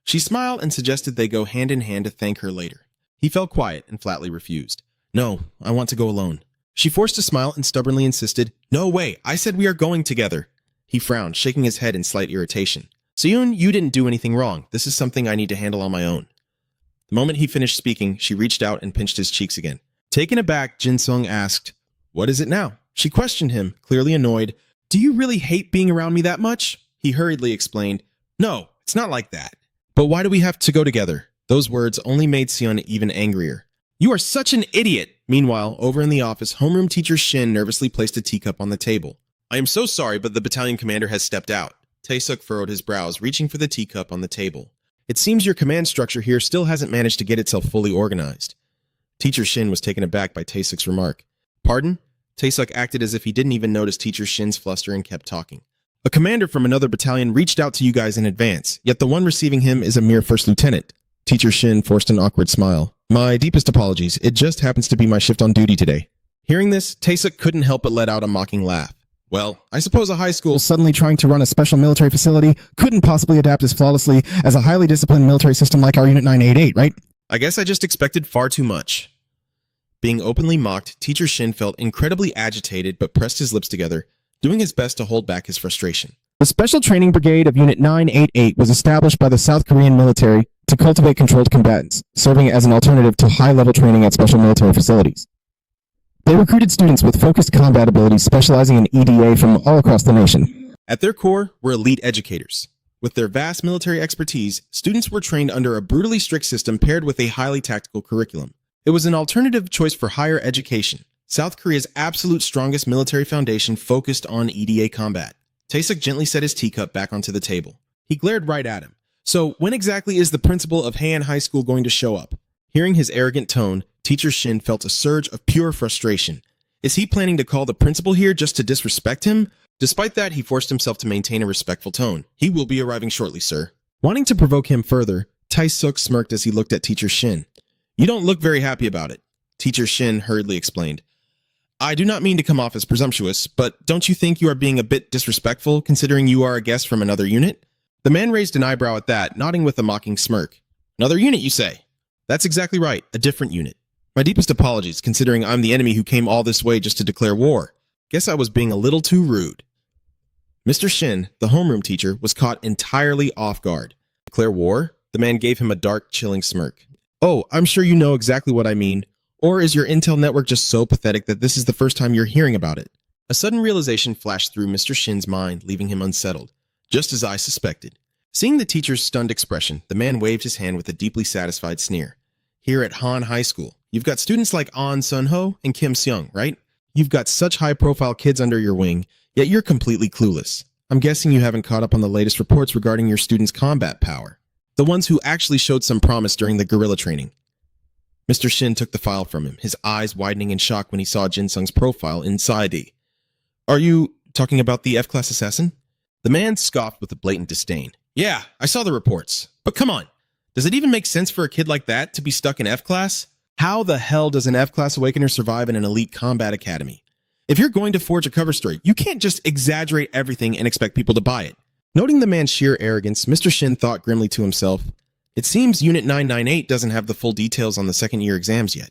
She smiled and suggested they go hand in hand to thank her later. He fell quiet and flatly refused. No, I want to go alone. She forced a smile and stubbornly insisted, No way, I said we are going together. He frowned, shaking his head in slight irritation. Seyoon, you didn't do anything wrong. This is something I need to handle on my own. The moment he finished speaking, she reached out and pinched his cheeks again. Taken aback, Jin-sung asked, What is it now? She questioned him, clearly annoyed. Do you really hate being around me that much? He hurriedly explained, No, it's not like that. But why do we have to go together? Those words only made Seon even angrier. You are such an idiot! Meanwhile, over in the office, homeroom teacher Shin nervously placed a teacup on the table. I am so sorry, but the battalion commander has stepped out. Tae-suk furrowed his brows, reaching for the teacup on the table. It seems your command structure here still hasn't managed to get itself fully organized. Teacher Shin was taken aback by Tae-suk's remark. Pardon? Tae-suk acted as if he didn't even notice Teacher Shin's fluster and kept talking. A commander from another battalion reached out to you guys in advance, yet the one receiving him is a mere first lieutenant. Teacher Shin forced an awkward smile. My deepest apologies. It just happens to be my shift on duty today. Hearing this, Tae-suk couldn't help but let out a mocking laugh. Well, I suppose a high school
Suddenly trying to run a special military facility couldn't possibly adapt as flawlessly as a highly disciplined military system like our Unit 988, right?
I guess I just expected far too much. Being openly mocked, Teacher Shin felt incredibly agitated but pressed his lips together, doing his best to hold back his frustration.
The Special Training Brigade of Unit 988 was established by the South Korean military to cultivate controlled combatants, serving as an alternative to high-level training at special military facilities. They recruited students with focused combat abilities specializing in EDA from all across the nation.
At their core were elite educators. With their vast military expertise, students were trained under a brutally strict system paired with a highly tactical curriculum. It was an alternative choice for higher education. South Korea's absolute strongest military foundation focused on EDA combat. Tae-suk gently set his teacup back onto the table. He glared right at him. So, when exactly is the principal of Heian High School going to show up? Hearing his arrogant tone, Teacher Shin felt a surge of pure frustration. Is he planning to call the principal here just to disrespect him? Despite that, he forced himself to maintain a respectful tone. He will be arriving shortly, sir. Wanting to provoke him further, Tae-suk smirked as he looked at Teacher Shin. You don't look very happy about it, Teacher Shin hurriedly explained. I do not mean to come off as presumptuous, but don't you think you are being a bit disrespectful considering you are a guest from another unit? The man raised an eyebrow at that, nodding with a mocking smirk. Another unit, you say? That's exactly right, a different unit. My deepest apologies, considering I'm the enemy who came all this way just to declare war. Guess I was being a little too rude. Mr. Shin, the homeroom teacher, was caught entirely off guard. Declare war? The man gave him a dark, chilling smirk. Oh, I'm sure you know exactly what I mean. Or is your intel network just so pathetic that this is the first time you're hearing about it? A sudden realization flashed through Mr. Shin's mind, leaving him unsettled, just as I suspected. Seeing the teacher's stunned expression, the man waved his hand with a deeply satisfied sneer. Here at Han High School, you've got students like An Sun-ho and Kim Seung, right? You've got such high-profile kids under your wing, yet you're completely clueless. I'm guessing you haven't caught up on the latest reports regarding your students' combat power. The ones who actually showed some promise during the guerrilla training. Mr. Shin took the file from him, his eyes widening in shock when he saw Jin-sung's profile inside it. Are you talking about the F-class assassin? The man scoffed with a blatant disdain. Yeah, I saw the reports. But come on, does it even make sense for a kid like that to be stuck in F-class? How the hell does an F-class awakener survive in an elite combat academy? If you're going to forge a cover story, you can't just exaggerate everything and expect people to buy it. Noting the man's sheer arrogance, Mr. Shin thought grimly to himself, it seems Unit 998 doesn't have the full details on the second-year exams yet.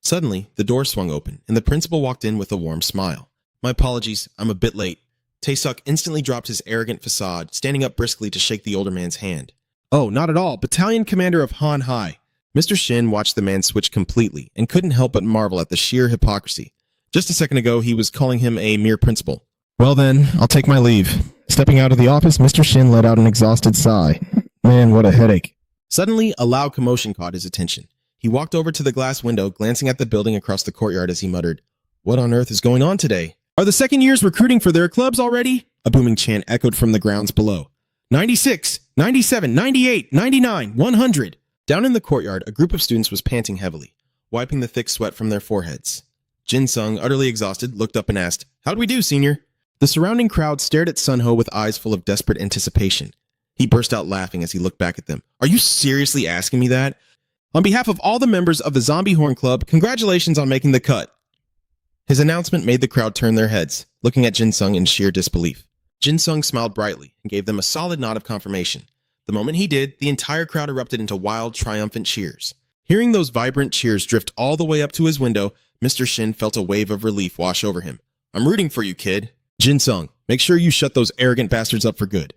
Suddenly, the door swung open, and the principal walked in with a warm smile. My apologies, I'm a bit late. Tae-suk instantly dropped his arrogant facade, standing up briskly to shake the older man's hand. Oh, not at all. Battalion Commander of Han High. Mr. Shin watched the man switch completely, and couldn't help but marvel at the sheer hypocrisy. Just a second ago, he was calling him a mere principal.
Well then, I'll take my leave. Stepping out of the office, Mr. Shin let out an exhausted sigh. Man, what a headache.
Suddenly, a loud commotion caught his attention. He walked over to the glass window, glancing at the building across the courtyard as he muttered, What on earth is going on today? Are the second years recruiting for their clubs already? A booming chant echoed from the grounds below. 96, 97, 98, 99, 100. Down in the courtyard, a group of students was panting heavily, wiping the thick sweat from their foreheads. Jin-sung, utterly exhausted, looked up and asked, How do we do, senior? The surrounding crowd stared at Sun-ho with eyes full of desperate anticipation. He burst out laughing as he looked back at them. Are you seriously asking me that? On behalf of all the members of the Zombie Horn Club, congratulations on making the cut. His announcement made the crowd turn their heads, looking at Jin Sung in sheer disbelief. Jin Sung smiled brightly and gave them a solid nod of confirmation. The moment he did, the entire crowd erupted into wild, triumphant cheers. Hearing those vibrant cheers drift all the way up to his window, Mr. Shin felt a wave of relief wash over him. I'm rooting for you, kid. Jin Sung, make sure you shut those arrogant bastards up for good.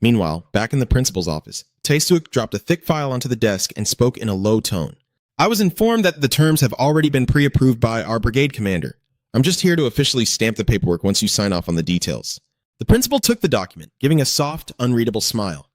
Meanwhile, back in the principal's office, Tae-suk dropped a thick file onto the desk and spoke in a low tone. I was informed that the terms have already been pre-approved by our brigade commander. I'm just here to officially stamp the paperwork once you sign off on the details. The principal took the document, giving a soft, unreadable smile.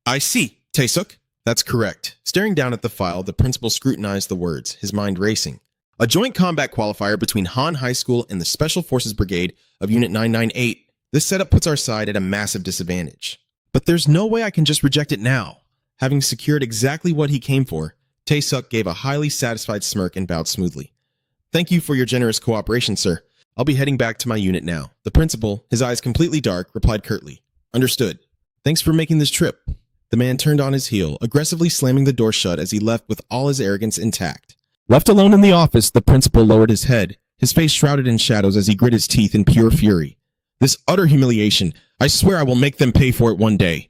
I see, Tae-suk. That's correct. Staring down at the file, the principal scrutinized the words, his mind racing. A joint combat qualifier between Han High School and the Special Forces Brigade of Unit 998. This setup puts our side at a massive disadvantage. But there's no way I can just reject it now. Having secured exactly what he came for, Tae-suk gave a highly satisfied smirk and bowed smoothly. Thank you for your generous cooperation, sir. I'll be heading back to my unit now. The principal, his eyes completely dark, replied curtly. Understood. Thanks for making this trip. The man turned on his heel, aggressively slamming the door shut as he left with all his arrogance intact. Left alone in the office, the principal lowered his head, his face shrouded in shadows as he grit his teeth in pure fury. This utter humiliation. I swear I will make them pay for it one day.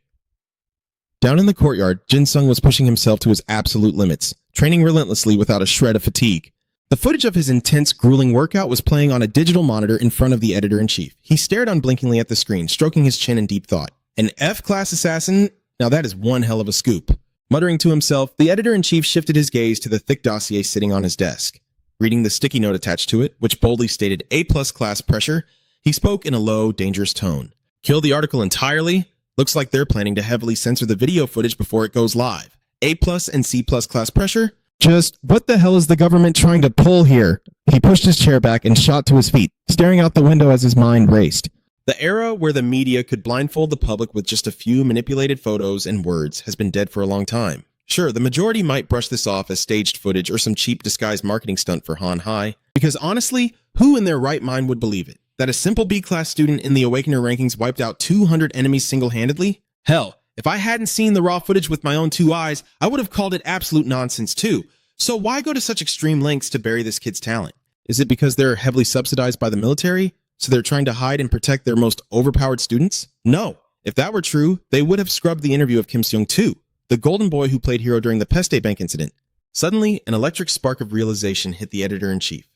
Down in the courtyard, Jin Sung was pushing himself to his absolute limits, training relentlessly without a shred of fatigue. The footage of his intense, grueling workout was playing on a digital monitor in front of the editor-in-chief. He stared unblinkingly at the screen, stroking his chin in deep thought. An F-class assassin? Now that is one hell of a scoop. Muttering to himself, the editor-in-chief shifted his gaze to the thick dossier sitting on his desk. Reading the sticky note attached to it, which boldly stated A-plus class pressure, he spoke in a low, dangerous tone. Kill the article entirely? Looks like they're planning to heavily censor the video footage before it goes live. A-plus and C-plus class pressure? Just, what the hell is the government trying to pull here? He pushed his chair back and shot to his feet, staring out the window as his mind raced. The era where the media could blindfold the public with just a few manipulated photos and words has been dead for a long time. Sure, the majority might brush this off as staged footage or some cheap disguised marketing stunt for Han High, because honestly, who in their right mind would believe it? That a simple B-class student in the Awakener rankings wiped out 200 enemies single-handedly? Hell, if I hadn't seen the raw footage with my own two eyes, I would have called it absolute nonsense too. So why go to such extreme lengths to bury this kid's talent? Is it because they're heavily subsidized by the military? So they're trying to hide and protect their most overpowered students? No. If that were true, they would have scrubbed the interview of Kim Seung too, the golden boy who played hero during the Peste Bank incident. Suddenly, an electric spark of realization hit the editor-in-chief.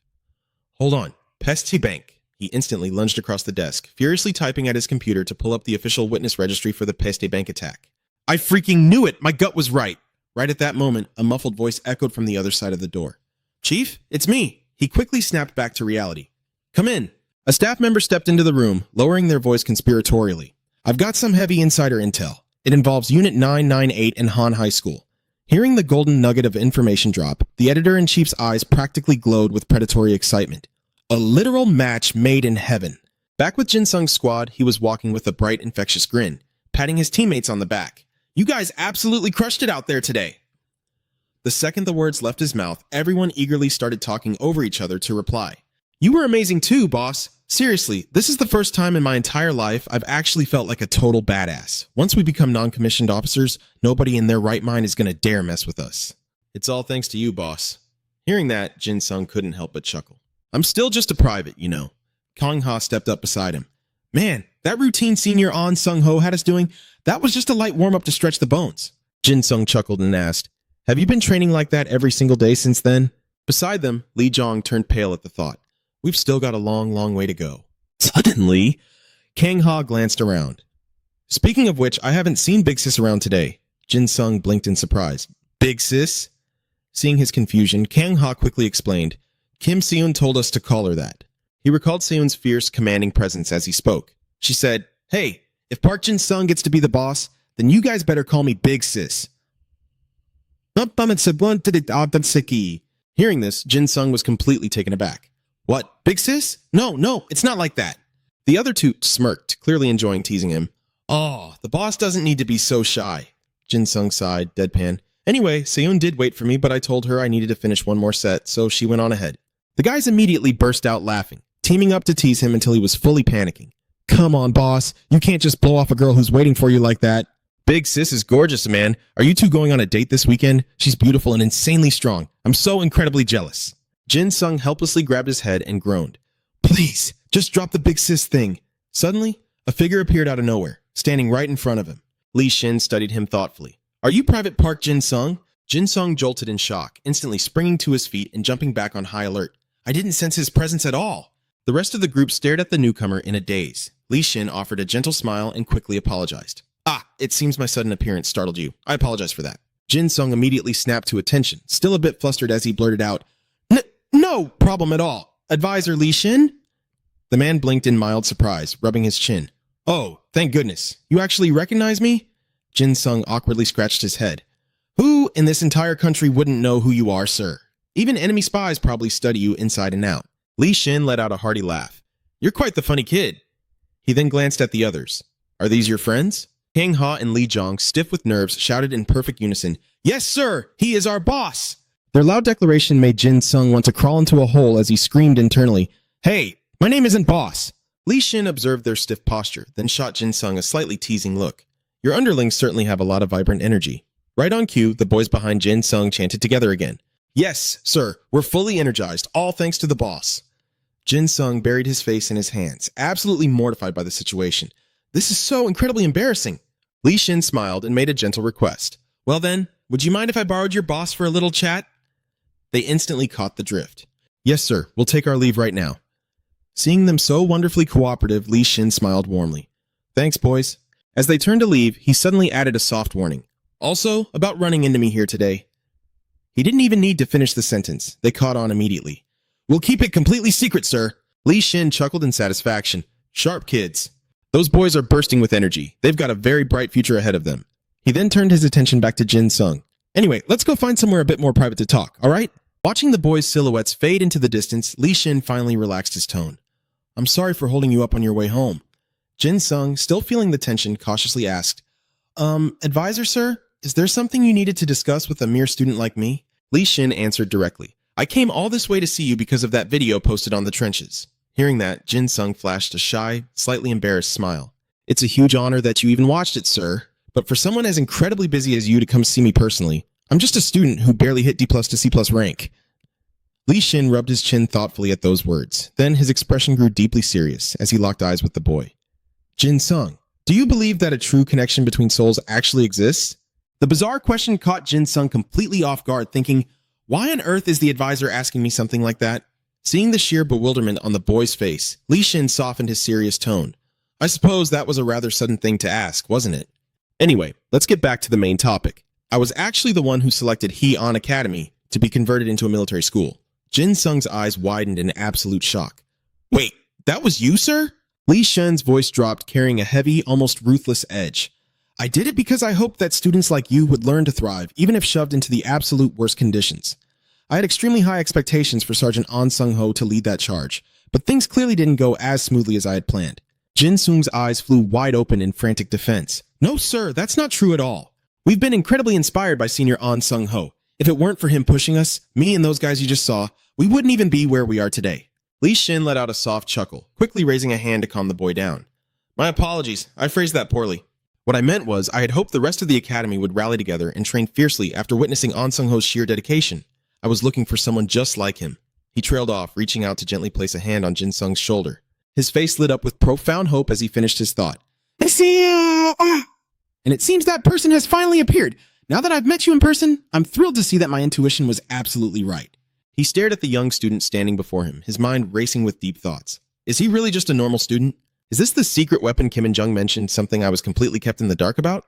Hold on, Peste Bank. He instantly lunged across the desk, furiously typing at his computer to pull up the official witness registry for the Peste Bank attack. I freaking knew it! My gut was right! Right at that moment, a muffled voice echoed from the other side of the door. Chief, it's me! He quickly snapped back to reality. Come in! A staff member stepped into the room, lowering their voice conspiratorially. I've got some heavy insider intel. It involves Unit 998 and Han High School. Hearing the golden nugget of information drop, the editor-in-chief's eyes practically glowed with predatory excitement. A literal match made in heaven. Back with Jin Sung's squad, he was walking with a bright, infectious grin, patting his teammates on the back. You guys absolutely crushed it out there today. The second the words left his mouth, everyone eagerly started talking over each other to reply. You were amazing too, boss. Seriously, this is the first time in my entire life I've actually felt like a total badass. Once we become non-commissioned officers, nobody in their right mind is gonna dare mess with us. It's all thanks to you, boss. Hearing that, Jin Sung couldn't help but chuckle. I'm still just a private, you know. Kang Ha stepped up beside him. Man, that routine Senior An Sung Ho had us doing, that was just a light warm-up to stretch the bones. Jin Sung chuckled and asked, have you been training like that every single day since then? Beside them, Lee Jong turned pale at the thought. We've still got a long, long way to go. Suddenly, Kang Ha glanced around. Speaking of which, I haven't seen Big Sis around today. Jin Sung blinked in surprise. Big Sis? Seeing his confusion, Kang Ha quickly explained. Kim Seun told us to call her that. He recalled Seun's fierce, commanding presence as he spoke. She said, hey, if Park Jin Sung gets to be the boss, then you guys better call me Big Sis. Hearing this, Jin Sung was completely taken aback. What, Big Sis? No, it's not like that. The other two smirked, clearly enjoying teasing him. Oh, the boss doesn't need to be so shy. Jin Sung sighed, deadpan. Anyway, Seun did wait for me, but I told her I needed to finish one more set, so she went on ahead. The guys immediately burst out laughing, teaming up to tease him until he was fully panicking. Come on, boss. You can't just blow off a girl who's waiting for you like that. Big sis is gorgeous, man. Are you two going on a date this weekend? She's beautiful and insanely strong. I'm so incredibly jealous. Jin Sung helplessly grabbed his head and groaned. Please, just drop the big sis thing. Suddenly, a figure appeared out of nowhere, standing right in front of him. Li Shin studied him thoughtfully. Are you Private Park Jin Sung? Jin Sung jolted in shock, instantly springing to his feet and jumping back on high alert. I didn't sense his presence at all. The rest of the group stared at the newcomer in a daze. Li Shin offered a gentle smile and quickly apologized. It seems my sudden appearance startled you. I apologize for that. Jin Sung immediately snapped to attention, still a bit flustered as he blurted out, No problem at all. Advisor Li Shin? The man blinked in mild surprise, rubbing his chin. Oh, thank goodness. You actually recognize me? Jin Sung awkwardly scratched his head. Who in this entire country wouldn't know who you are, sir? Even enemy spies probably study you inside and out. Li Shin let out a hearty laugh. You're quite the funny kid. He then glanced at the others. Are these your friends? Kang Ha and Li Zhong, stiff with nerves, shouted in perfect unison, Yes, sir! He is our boss! Their loud declaration made Jin Sung want to crawl into a hole as he screamed internally, Hey, my name isn't boss! Li Shin observed their stiff posture, then shot Jin Sung a slightly teasing look. Your underlings certainly have a lot of vibrant energy. Right on cue, the boys behind Jin Sung chanted together again. Yes, sir, we're fully energized, all thanks to the boss. Jin Sung buried his face in his hands, absolutely mortified by the situation. This is so incredibly embarrassing. Li Shin smiled and made a gentle request. Well then, would you mind if I borrowed your boss for a little chat? They instantly caught the drift. Yes, sir, we'll take our leave right now. Seeing them so wonderfully cooperative, Li Shin smiled warmly. Thanks, boys. As they turned to leave, he suddenly added a soft warning. Also, about running into me here today. He didn't even need to finish the sentence. They caught on immediately. We'll keep it completely secret, sir. Li Shin chuckled in satisfaction. Sharp kids. Those boys are bursting with energy. They've got a very bright future ahead of them. He then turned his attention back to Jin Sung. Anyway, let's go find somewhere a bit more private to talk, all right? Watching the boys' silhouettes fade into the distance, Li Shin finally relaxed his tone. I'm sorry for holding you up on your way home. Jin Sung, still feeling the tension, cautiously asked, Advisor, sir? Is there something you needed to discuss with a mere student like me? Li Shin answered directly. I came all this way to see you because of that video posted on the trenches. Hearing that, Jin Sung flashed a shy, slightly embarrassed smile. It's a huge honor that you even watched it, sir. But for someone as incredibly busy as you to come see me personally, I'm just a student who barely hit D+ to C+ rank. Li Shin rubbed his chin thoughtfully at those words. Then his expression grew deeply serious as he locked eyes with the boy. Jin Sung, do you believe that a true connection between souls actually exists? The bizarre question caught Jin Sung completely off guard, thinking, why on earth is the advisor asking me something like that? Seeing the sheer bewilderment on the boy's face, Li Shin softened his serious tone. I suppose that was a rather sudden thing to ask, wasn't it? Anyway, let's get back to the main topic. I was actually the one who selected He-On Academy to be converted into a military school. Jin Sung's eyes widened in absolute shock. Wait, that was you, sir? Li Shin's voice dropped, carrying a heavy, almost ruthless edge. I did it because I hoped that students like you would learn to thrive, even if shoved into the absolute worst conditions. I had extremely high expectations for Sergeant An Sung-ho to lead that charge, but things clearly didn't go as smoothly as I had planned. Jin Sung's eyes flew wide open in frantic defense. No, sir, that's not true at all. We've been incredibly inspired by Senior An Sung-ho. If it weren't for him pushing us, me and those guys you just saw, we wouldn't even be where we are today. Li Shin let out a soft chuckle, quickly raising a hand to calm the boy down. My apologies, I phrased that poorly. What I meant was I had hoped the rest of the academy would rally together and train fiercely after witnessing An Sung-ho's sheer dedication. I was looking for someone just like him. He trailed off, reaching out to gently place a hand on Jin Sung's shoulder. His face lit up with profound hope as he finished his thought. And it seems that person has finally appeared. Now that I've met you in person, I'm thrilled to see that my intuition was absolutely right. He stared at the young student standing before him, his mind racing with deep thoughts. Is he really just a normal student? Is this the secret weapon Kim and Jung mentioned, something I was completely kept in the dark about?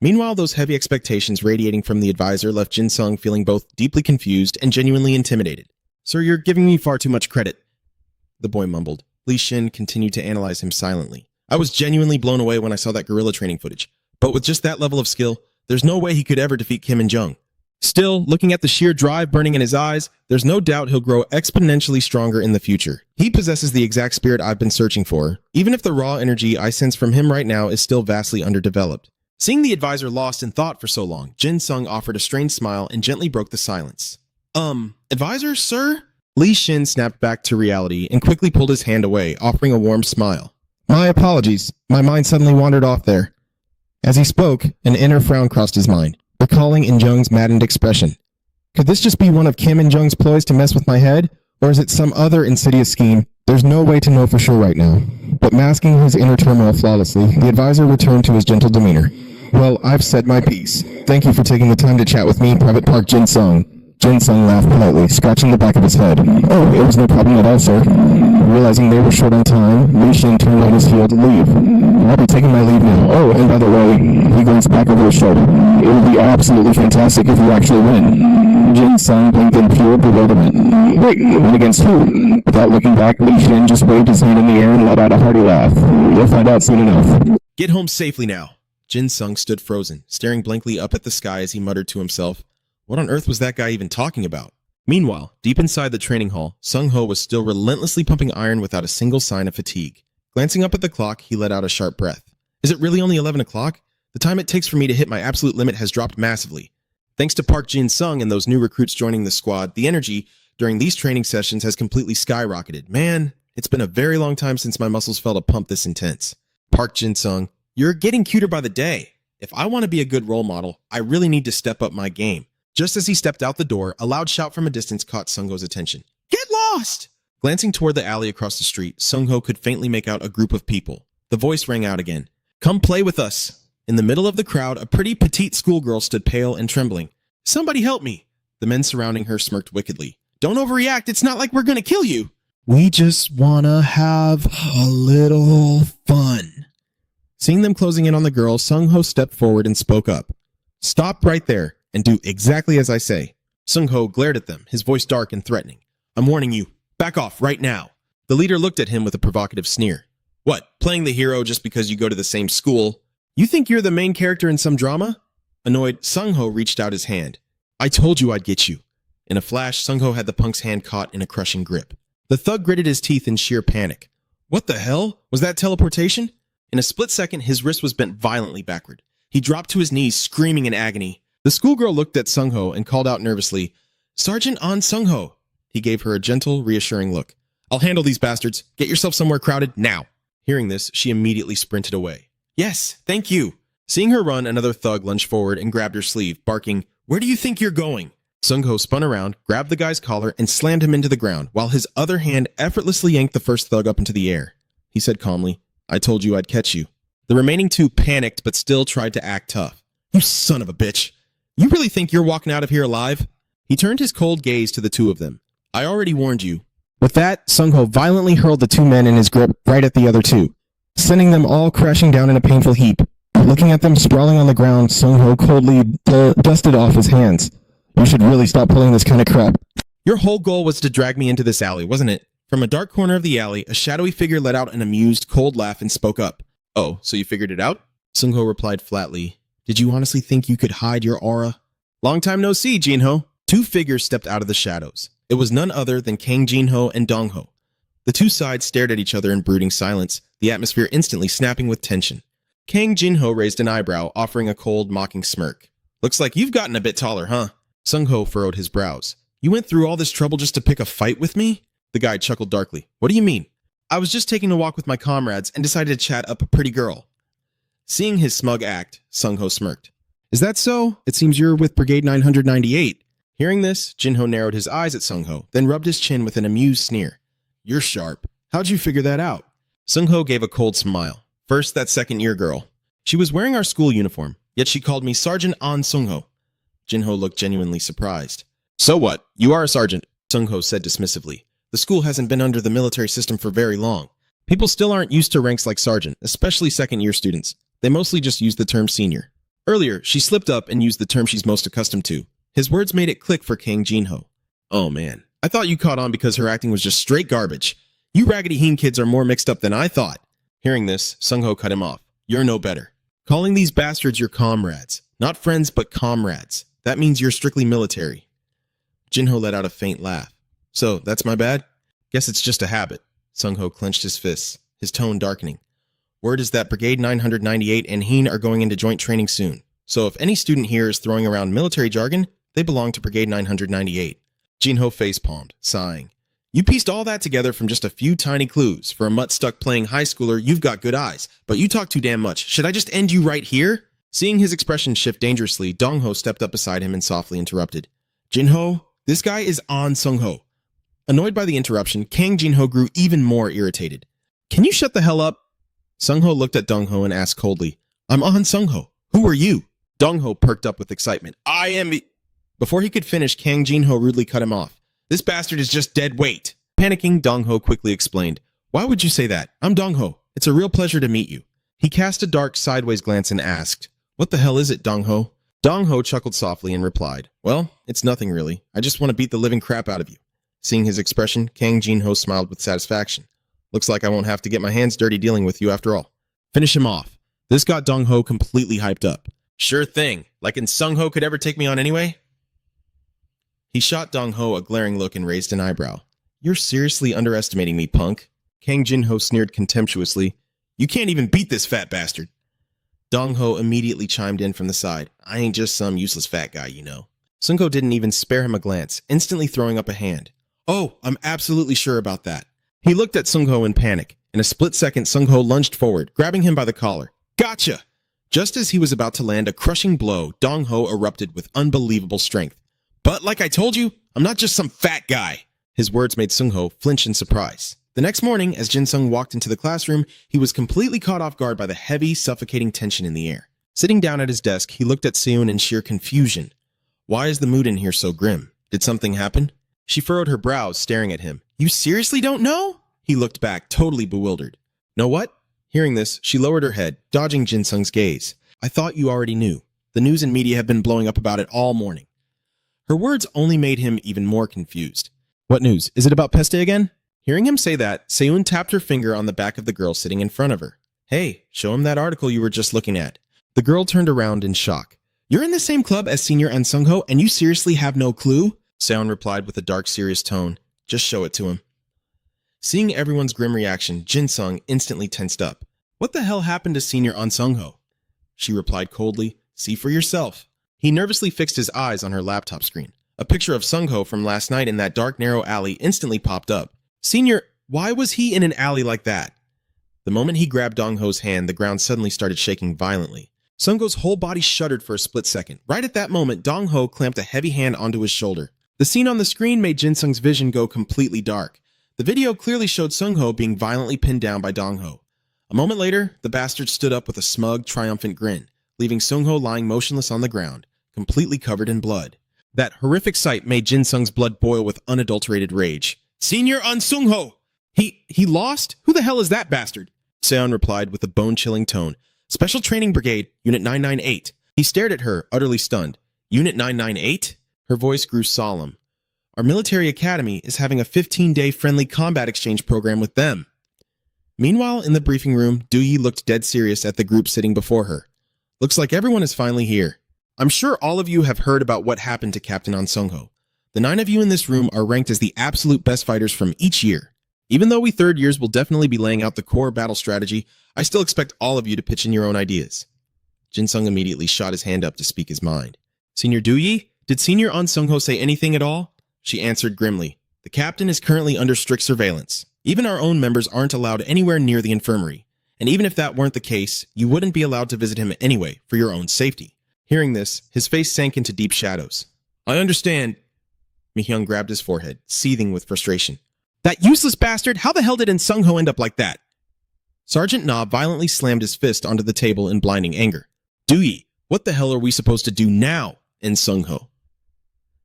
Meanwhile, those heavy expectations radiating from the advisor left Jin Sung feeling both deeply confused and genuinely intimidated. Sir, you're giving me far too much credit, the boy mumbled. Li Shin continued to analyze him silently. I was genuinely blown away when I saw that guerrilla training footage. But with just that level of skill, there's no way he could ever defeat Kim and Jung. Still, looking at the sheer drive burning in his eyes, there's no doubt he'll grow exponentially stronger in the future. He possesses the exact spirit I've been searching for, even if the raw energy I sense from him right now is still vastly underdeveloped. Seeing the advisor lost in thought for so long, Jin Sung offered a strained smile and gently broke the silence. Advisor, sir? Li Shin snapped back to reality and quickly pulled his hand away, offering a warm smile. My apologies. My mind suddenly wandered off there.
As he spoke, an inner frown crossed his mind, recalling In Jung's maddened expression. Could this just be one of Kim and Jung's ploys to mess with my head? Or is it some other insidious scheme? There's no way to know for sure right now. But masking his inner turmoil flawlessly, the advisor returned to his gentle demeanor. Well, I've said my piece. Thank you for taking the time to chat with me, Private Park Jin-sung. Jin-sung laughed politely, scratching the back of his head. Oh, it was no problem at all, sir. Realizing they were short on time, Li Xin turned on his heel to leave. I'll be taking my leave now. Oh, and by the way, he glanced back over his shoulder. It would be absolutely fantastic if you actually win. Jin-sung blinked in pure bewilderment. Wait, win against who? Without looking back, Li Xin just waved his hand in the air and let out a hearty laugh. You'll find out soon enough.
Get home safely now. Jin-sung stood frozen, staring blankly up at the sky as he muttered to himself, what on earth was that guy even talking about? Meanwhile, deep inside the training hall, Sung-ho was still relentlessly pumping iron without a single sign of fatigue. Glancing up at the clock, he let out a sharp breath. Is it really only 11 o'clock? The time it takes for me to hit my absolute limit has dropped massively. Thanks to Park Jin-sung and those new recruits joining the squad, the energy during these training sessions has completely skyrocketed. Man, it's been a very long time since my muscles felt a pump this intense. Park Jin-sung, you're getting cuter by the day. If I want to be a good role model, I really need to step up my game. Just as he stepped out the door, a loud shout from a distance caught Sung-ho's attention. Get lost! Glancing toward the alley across the street, Sung-ho could faintly make out a group of people. The voice rang out again. Come play with us! In the middle of the crowd, a pretty petite schoolgirl stood pale and trembling. Somebody help me! The men surrounding her smirked wickedly. Don't overreact, it's not like we're gonna kill you!
We just wanna have a little fun.
Seeing them closing in on the girl, Sung-ho stepped forward and spoke up. Stop right there and do exactly as I say. Sung-ho glared at them, his voice dark and threatening. I'm warning you, back off right now. The leader looked at him with a provocative sneer. What, playing the hero just because you go to the same school? You think you're the main character in some drama? Annoyed, Sung-ho reached out his hand. I told you I'd get you. In a flash, Sung-ho had the punk's hand caught in a crushing grip. The thug gritted his teeth in sheer panic. What the hell? Was that teleportation? In a split second, his wrist was bent violently backward. He dropped to his knees, screaming in agony. The schoolgirl looked at Sung-ho and called out nervously, Sergeant An Sung-ho. He gave her a gentle, reassuring look. I'll handle these bastards. Get yourself somewhere crowded, now. Hearing this, she immediately sprinted away. Yes, thank you. Seeing her run, another thug lunged forward and grabbed her sleeve, barking, Where do you think you're going? Sung-ho spun around, grabbed the guy's collar, and slammed him into the ground, while his other hand effortlessly yanked the first thug up into the air. He said calmly, I told you I'd catch you. The remaining two panicked but still tried to act tough. You son of a bitch. You really think you're walking out of here alive? He turned his cold gaze to the two of them. I already warned you.
With that, Sung-ho violently hurled the two men in his grip right at the other two, sending them all crashing down in a painful heap. Looking at them sprawling on the ground, Sung-ho coldly dusted off his hands. You should really stop pulling this kind of crap.
Your whole goal was to drag me into this alley, wasn't it? From a dark corner of the alley, a shadowy figure let out an amused, cold laugh and spoke up. Oh, so you figured it out? Sung-ho replied flatly. Did you honestly think you could hide your aura? Long time no see, Jin-ho. Two figures stepped out of the shadows. It was none other than Kang Jin-ho and Dong-ho. The two sides stared at each other in brooding silence, the atmosphere instantly snapping with tension. Kang Jin-ho raised an eyebrow, offering a cold, mocking smirk. Looks like you've gotten a bit taller, huh? Sung-ho furrowed his brows. You went through all this trouble just to pick a fight with me? The guy chuckled darkly. What do you mean? I was just taking a walk with my comrades and decided to chat up a pretty girl. Seeing his smug act, Sung-ho smirked. Is that so? It seems you're with Brigade 998. Hearing this, Jin-ho narrowed his eyes at Sung-ho, then rubbed his chin with an amused sneer. You're sharp. How'd you figure that out? Sung-ho gave a cold smile. First, that second-year girl. She was wearing our school uniform, yet she called me Sergeant An Sung-ho. Jin-ho looked genuinely surprised. So what? You are a sergeant, Sung-ho said dismissively. The school hasn't been under the military system for very long. People still aren't used to ranks like sergeant, especially second-year students. They mostly just use the term senior. Earlier, she slipped up and used the term she's most accustomed to. His words made it click for Kang Jin-ho. Oh man, I thought you caught on because her acting was just straight garbage. You Raggedy Heen kids are more mixed up than I thought. Hearing this, Sung-ho cut him off. You're no better. Calling these bastards your comrades. Not friends, but comrades. That means you're strictly military. Jin-ho let out a faint laugh. So, that's my bad? Guess it's just a habit. Sung-ho clenched his fists, his tone darkening. Word is that Brigade 998 and Heen are going into joint training soon. So if any student here is throwing around military jargon, they belong to Brigade 998. Jin-ho face-palmed, sighing. You pieced all that together from just a few tiny clues. For a mutt stuck playing high schooler, you've got good eyes. But you talk too damn much. Should I just end you right here? Seeing his expression shift dangerously, Dong-ho stepped up beside him and softly interrupted. Jin-ho, this guy is on Sung-ho. Annoyed by the interruption, Kang Jin-ho grew even more irritated. Can you shut the hell up? Sung-ho looked at Dong-ho and asked coldly, I'm on Sung-ho. Who are you? Dong-ho perked up with excitement. I am... Before he could finish, Kang Jin-ho rudely cut him off. This bastard is just dead weight. Panicking, Dong-ho quickly explained. Why would you say that? I'm Dong-ho. It's a real pleasure to meet you. He cast a dark sideways glance and asked, What the hell is it, Dong-ho? Dong-ho chuckled softly and replied, Well, it's nothing really. I just want to beat the living crap out of you. Seeing his expression, Kang Jin-ho smiled with satisfaction. Looks like I won't have to get my hands dirty dealing with you after all. Finish him off. This got Dong-ho completely hyped up. Sure thing. Like in Sung-ho could ever take me on anyway? He shot Dong-ho a glaring look and raised an eyebrow. You're seriously underestimating me, punk. Kang Jin-ho sneered contemptuously. You can't even beat this fat bastard. Dong-ho immediately chimed in from the side. I ain't just some useless fat guy, you know. Sung-ho didn't even spare him a glance, instantly throwing up a hand. Oh, I'm absolutely sure about that. He looked at Sung-ho in panic. In a split second, Sung-ho lunged forward, grabbing him by the collar. Gotcha! Just as he was about to land a crushing blow, Dong-ho erupted with unbelievable strength. But like I told you, I'm not just some fat guy. His words made Sung-ho flinch in surprise. The next morning, as Jin-sung walked into the classroom, he was completely caught off guard by the heavy, suffocating tension in the air. Sitting down at his desk, he looked at Seun in sheer confusion. Why is the mood in here so grim? Did something happen? She furrowed her brows, staring at him. You seriously don't know? He looked back, totally bewildered. Know what? Hearing this, she lowered her head, dodging Jin-sung's gaze. I thought you already knew. The news and media have been blowing up about it all morning. Her words only made him even more confused. What news? Is it about Peste again? Hearing him say that, Seun tapped her finger on the back of the girl sitting in front of her. Hey, show him that article you were just looking at. The girl turned around in shock. You're in the same club as Senior and Sung-ho, and you seriously have no clue? Seun replied with a dark, serious tone. Just show it to him. Seeing everyone's grim reaction, Jin-sung instantly tensed up. What the hell happened to Senior on Sung-ho? She replied coldly, see for yourself. He nervously fixed his eyes on her laptop screen. A picture of Sung-ho from last night in that dark, narrow alley instantly popped up. Senior, why was he in an alley like that? The moment he grabbed Dong-ho's hand, the ground suddenly started shaking violently. Sung-ho's whole body shuddered for a split second. Right at that moment, Dong-ho clamped a heavy hand onto his shoulder. The scene on the screen made Jin-sung's vision go completely dark. The video clearly showed Sung-ho being violently pinned down by Dong-ho. A moment later, the bastard stood up with a smug, triumphant grin, leaving Sung-ho lying motionless on the ground, completely covered in blood. That horrific sight made Jin-sung's blood boil with unadulterated rage. Senior on Sung-ho! He lost? Who the hell is that bastard? Seon replied with a bone-chilling tone. Special Training Brigade, Unit 998. He stared at her, utterly stunned. Unit 998? Her voice grew solemn. Our military academy is having a 15-day friendly combat exchange program with them. Meanwhile, in the briefing room, Do-yi looked dead serious at the group sitting before her. Looks like everyone is finally here. I'm sure all of you have heard about what happened to Captain On Sung-ho. The 9 of you in this room are ranked as the absolute best fighters from each year. Even though we third years will definitely be laying out the core battle strategy, I still expect all of you to pitch in your own ideas. Jin-sung immediately shot his hand up to speak his mind. Senior Do-yi, did Senior On Sung-ho say anything at all? She answered grimly. The captain is currently under strict surveillance. Even our own members aren't allowed anywhere near the infirmary. And even if that weren't the case, you wouldn't be allowed to visit him anyway, for your own safety. Hearing this, his face sank into deep shadows. I understand. Mi-hyung grabbed his forehead, seething with frustration. That useless bastard! How the hell did In Sung-ho end up like that? Sergeant Na violently slammed his fist onto the table in blinding anger. Do-yi, what the hell are we supposed to do now, In Sung-ho?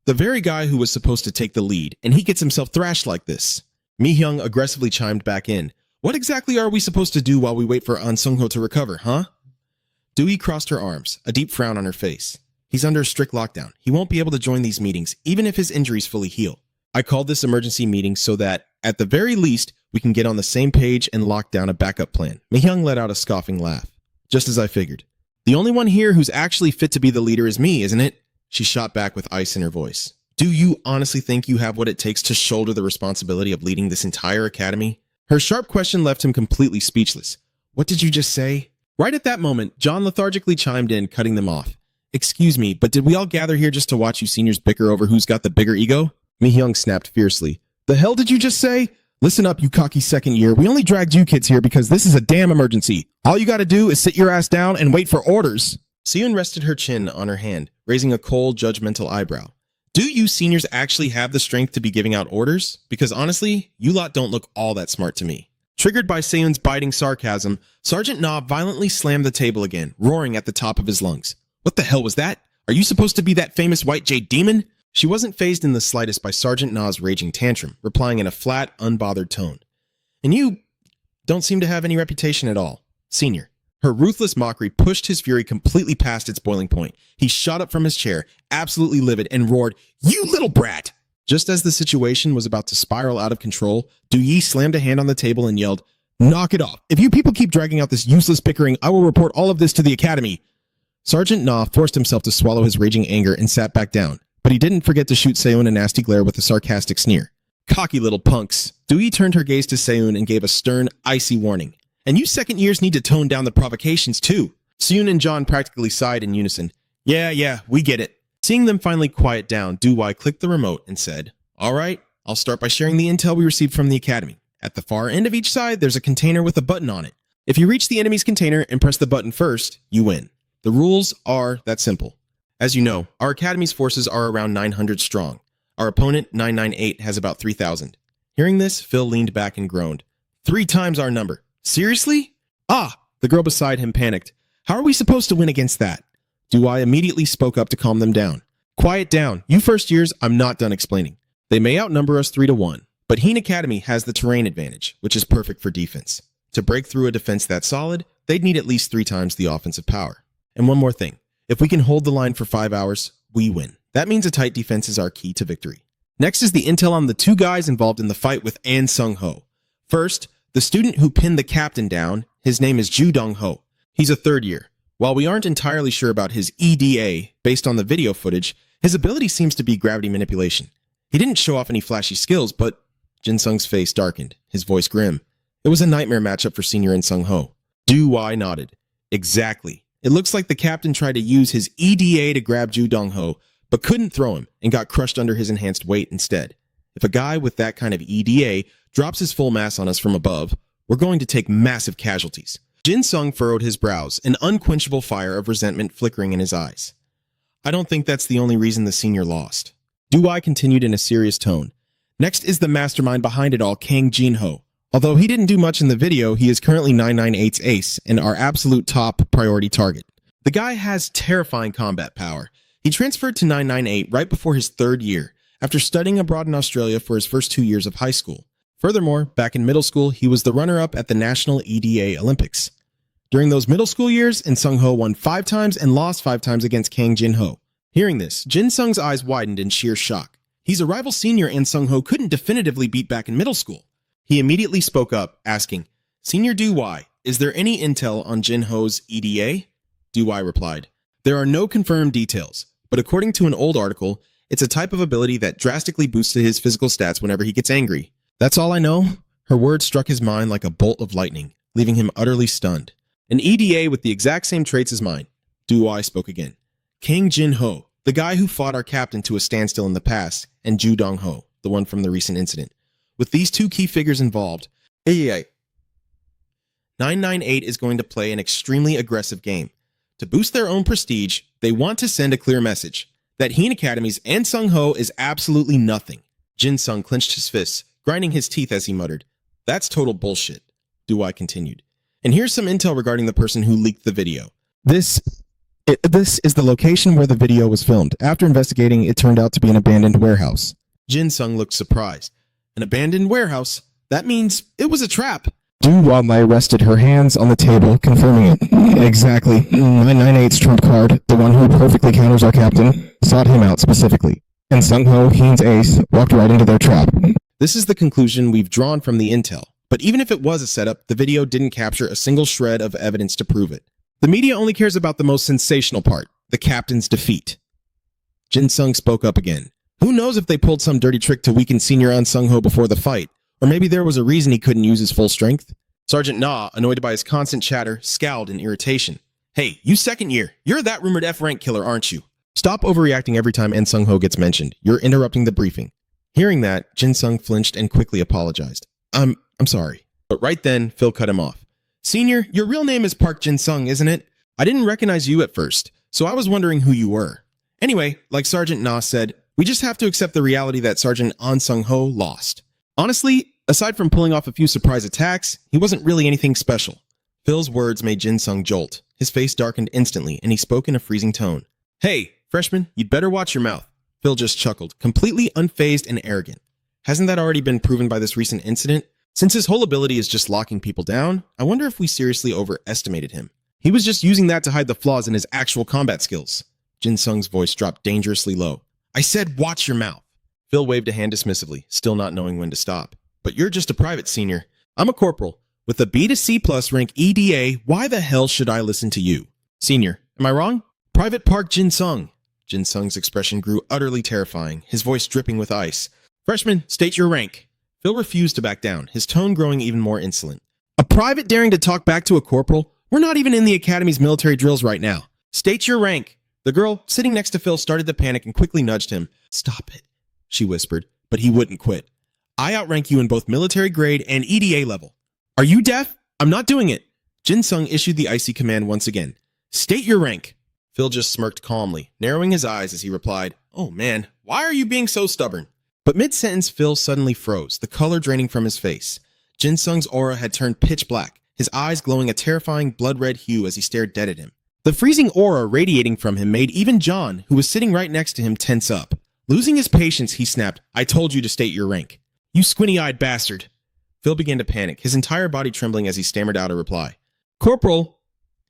The very guy who was supposed to take the lead, and he gets himself thrashed like this. Mi-hyung aggressively chimed back in. What exactly are we supposed to do while we wait for An Sung-ho to recover, huh? Do-yi crossed her arms, a deep frown on her face. He's under a strict lockdown. He won't be able to join these meetings, even if his injuries fully heal. I called this emergency meeting so that, at the very least, we can get on the same page and lock down a backup plan. Mi-hyung let out a scoffing laugh. Just as I figured. The only one here who's actually fit to be the leader is me, isn't it? She shot back with ice in her voice. Do you honestly think you have what it takes to shoulder the responsibility of leading this entire academy? Her sharp question left him completely speechless. What did you just say? Right at that moment, John lethargically chimed in, cutting them off. Excuse me, but did we all gather here just to watch you seniors bicker over who's got the bigger ego? Mi-hyung snapped fiercely. The hell did you just say? Listen up, you cocky second year. We only dragged you kids here because this is a damn emergency. All you gotta do is sit your ass down and wait for orders. Seon rested her chin on her hand, raising a cold, judgmental eyebrow. Do you seniors actually have the strength to be giving out orders? Because honestly, you lot don't look all that smart to me. Triggered by Seon's biting sarcasm, Sergeant Na violently slammed the table again, roaring at the top of his lungs. What the hell was that? Are you supposed to be that famous white jade demon? She wasn't fazed in the slightest by Sergeant Na's raging tantrum, replying in a flat, unbothered tone. And you don't seem to have any reputation at all. Senior. Her ruthless mockery pushed his fury completely past its boiling point. He shot up from his chair, absolutely livid, and roared, "You little brat!" Just as the situation was about to spiral out of control, Du Yi slammed a hand on the table and yelled, "Knock it off. If you people keep dragging out this useless bickering, I will report all of this to the academy." Sergeant Na forced himself to swallow his raging anger and sat back down, but he didn't forget to shoot Seon a nasty glare with a sarcastic sneer. "Cocky little punks." Du Yi turned her gaze to Seon and gave a stern, icy warning. "And you second years need to tone down the provocations too." Seon and John practically sighed in unison. Yeah, we get it." Seeing them finally quiet down, Du-Wai clicked the remote and said, "All right, I'll start by sharing the intel we received from the academy. At the far end of each side, there's a container with a button on it. If you reach the enemy's container and press the button first, you win. The rules are that simple. As you know, our academy's forces are around 900 strong. Our opponent, 998, has about 3,000. Hearing this, Phil leaned back and groaned. 3 times our number. Seriously? Ah! The girl beside him panicked. How are we supposed to win against that? Du-Wai immediately spoke up to calm them down. Quiet down. You first years, I'm not done explaining. They may outnumber us 3-1, but Heen Academy has the terrain advantage, which is perfect for defense. To break through a defense that solid, they'd need at least 3 times the offensive power. And one more thing. If we can hold the line for 5 hours, we win. That means a tight defense is our key to victory. Next is the intel on the 2 guys involved in the fight with An Sung-ho. First, the student who pinned the captain down, his name is Ju Dong-ho. He's a 3rd year. While we aren't entirely sure about his EDA, based on the video footage, his ability seems to be gravity manipulation. He didn't show off any flashy skills, but Jin Sung's face darkened, his voice grim. It was a nightmare matchup for Senior and Sung-ho. Du-Wai nodded. Exactly. It looks like the captain tried to use his EDA to grab Ju Dong-ho, but couldn't throw him and got crushed under his enhanced weight instead. If a guy with that kind of EDA drops his full mass on us from above, we're going to take massive casualties. Jin Sung furrowed his brows, an unquenchable fire of resentment flickering in his eyes. I don't think that's the only reason the senior lost. Du-Wai continued in a serious tone. Next is the mastermind behind it all, Kang Jin-ho. Although he didn't do much in the video, he is currently 998's ace and our absolute top priority target. The guy has terrifying combat power. He transferred to 998 right before his 3rd year, after studying abroad in Australia for his first 2 years of high school. Furthermore, back in middle school, he was the runner-up at the National EDA Olympics. During those middle school years, and Sung-ho won 5 times and lost 5 times against Kang Jin-ho. Hearing this, Jin Sung's eyes widened in sheer shock. He's a rival senior and Sung-ho couldn't definitively beat back in middle school. He immediately spoke up, asking, "Senior Du-Wai, is there any intel on Jin-ho's EDA?" Du-Wai replied, "There are no confirmed details, but according to an old article, it's a type of ability that drastically boosts his physical stats whenever he gets angry. That's all I know." Her words struck his mind like a bolt of lightning, leaving him utterly stunned. "An EDA with the exact same traits as mine." Du-Wai spoke again. "Kang Jin-ho, the guy who fought our captain to a standstill in the past, and Ju Dong-ho, the one from the recent incident. With these 2 key figures involved, 998 is going to play an extremely aggressive game. To boost their own prestige, they want to send a clear message that Heen Academy's and Sung-ho is absolutely nothing." Jin Sung clenched his fists, grinding his teeth as he muttered, "That's total bullshit." Du-Wai continued. "And here's some intel regarding the person who leaked the video. This is the location where the video was filmed. After investigating, it turned out to be an abandoned warehouse." Jin Sung looked surprised. "An abandoned warehouse? That means it was a trap."
Du-Wai rested her hands on the table, confirming it. "Exactly. 998's trump card, the one who perfectly counters our captain, sought him out specifically. And Sung-ho, Heen's ace, walked right into their trap."
This is the conclusion we've drawn from the intel. But even if it was a setup, the video didn't capture a single shred of evidence to prove it. The media only cares about the most sensational part, the captain's defeat. Jin Sung spoke up again. "Who knows if they pulled some dirty trick to weaken Senior An Sung-ho before the fight, or maybe there was a reason he couldn't use his full strength?" Sergeant Na, annoyed by his constant chatter, scowled in irritation. "Hey, you 2nd year, you're that rumored F-rank killer, aren't you? Stop overreacting every time An Sung-ho gets mentioned. You're interrupting the briefing." Hearing that, Jin Sung flinched and quickly apologized. I'm sorry." But right then, Phil cut him off. "Senior, your real name is Park Jin Sung, isn't it? I didn't recognize you at first, so I was wondering who you were. Anyway, like Sergeant Na said, we just have to accept the reality that Sergeant An Sung-ho lost. Honestly, aside from pulling off a few surprise attacks, he wasn't really anything special. Phil's words made Jin Sung jolt. His face darkened instantly, and he spoke in a freezing tone. Hey, freshman, you'd better watch your mouth. Phil just chuckled, completely unfazed and arrogant. Hasn't that already been proven by this recent incident? Since his whole ability is just locking people down, I wonder if we seriously overestimated him. He was just using that to hide the flaws in his actual combat skills. Jin Sung's voice dropped dangerously low. I said watch your mouth. Phil waved a hand dismissively, still not knowing when to stop. But you're just a private, senior. I'm a corporal. With a B to C plus rank EDA, why the hell should I listen to you? Senior, am I wrong? Private Park Jin Sung. Jin Sung's expression grew utterly terrifying, his voice dripping with ice. Freshman, state your rank. Phil refused to back down, his tone growing even more insolent. A private daring to talk back to a corporal? We're not even in the academy's military drills right now. State your rank. The girl sitting next to Phil started to panic and quickly nudged him. Stop it, she whispered, but he wouldn't quit. I outrank you in both military grade and EDA level. Are you deaf? I'm not doing it. Jin Sung issued the icy command once again. State your rank. Phil just smirked calmly, narrowing his eyes as he replied, Oh man, why are you being so stubborn? But mid-sentence, Phil suddenly froze, the color draining from his face. Jin Sung's aura had turned pitch black, his eyes glowing a terrifying blood-red hue as he stared dead at him. The freezing aura radiating from him made even John, who was sitting right next to him, tense up. Losing his patience, he snapped, I told you to state your rank. You squinty-eyed bastard. Phil began to panic, his entire body trembling as he stammered out a reply. Corporal!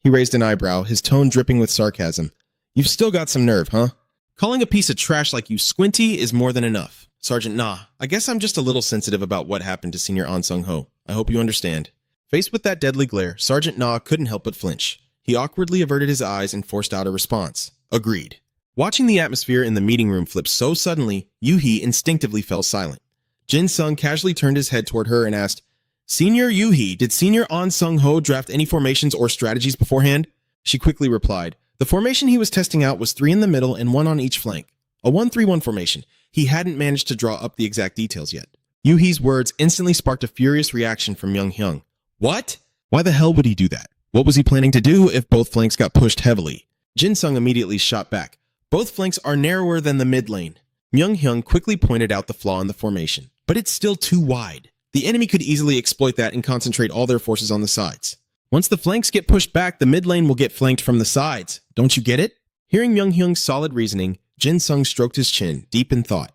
He raised an eyebrow, his tone dripping with sarcasm. You've still got some nerve, huh? Calling a piece of trash like you squinty is more than enough. Sergeant Na, I guess I'm just a little sensitive about what happened to Senior An Sung-ho. I hope you understand. Faced with that deadly glare, Sergeant Na couldn't help but flinch. He awkwardly averted his eyes and forced out a response. Agreed. Watching the atmosphere in the meeting room flip so suddenly, Yoo-hee instinctively fell silent. Jin Sung casually turned his head toward her and asked, Senior Yoo-hee, did Senior An Sung-ho draft any formations or strategies beforehand? She quickly replied, the formation he was testing out was 3 in the middle and 1 on each flank. A 1-3-1 formation. He hadn't managed to draw up the exact details yet. Yoo-hee's words instantly sparked a furious reaction from Myung-hyung. What? Why the hell would he do that? What was he planning to do if both flanks got pushed heavily? Jin Sung immediately shot back. Both flanks are narrower than the mid lane. Myung-hyung quickly pointed out the flaw in the formation, but it's still too wide. The enemy could easily exploit that and concentrate all their forces on the sides. Once the flanks get pushed back, the mid lane will get flanked from the sides. Don't you get it? Hearing Myung-hyung's solid reasoning, Jin Sung stroked his chin, deep in thought.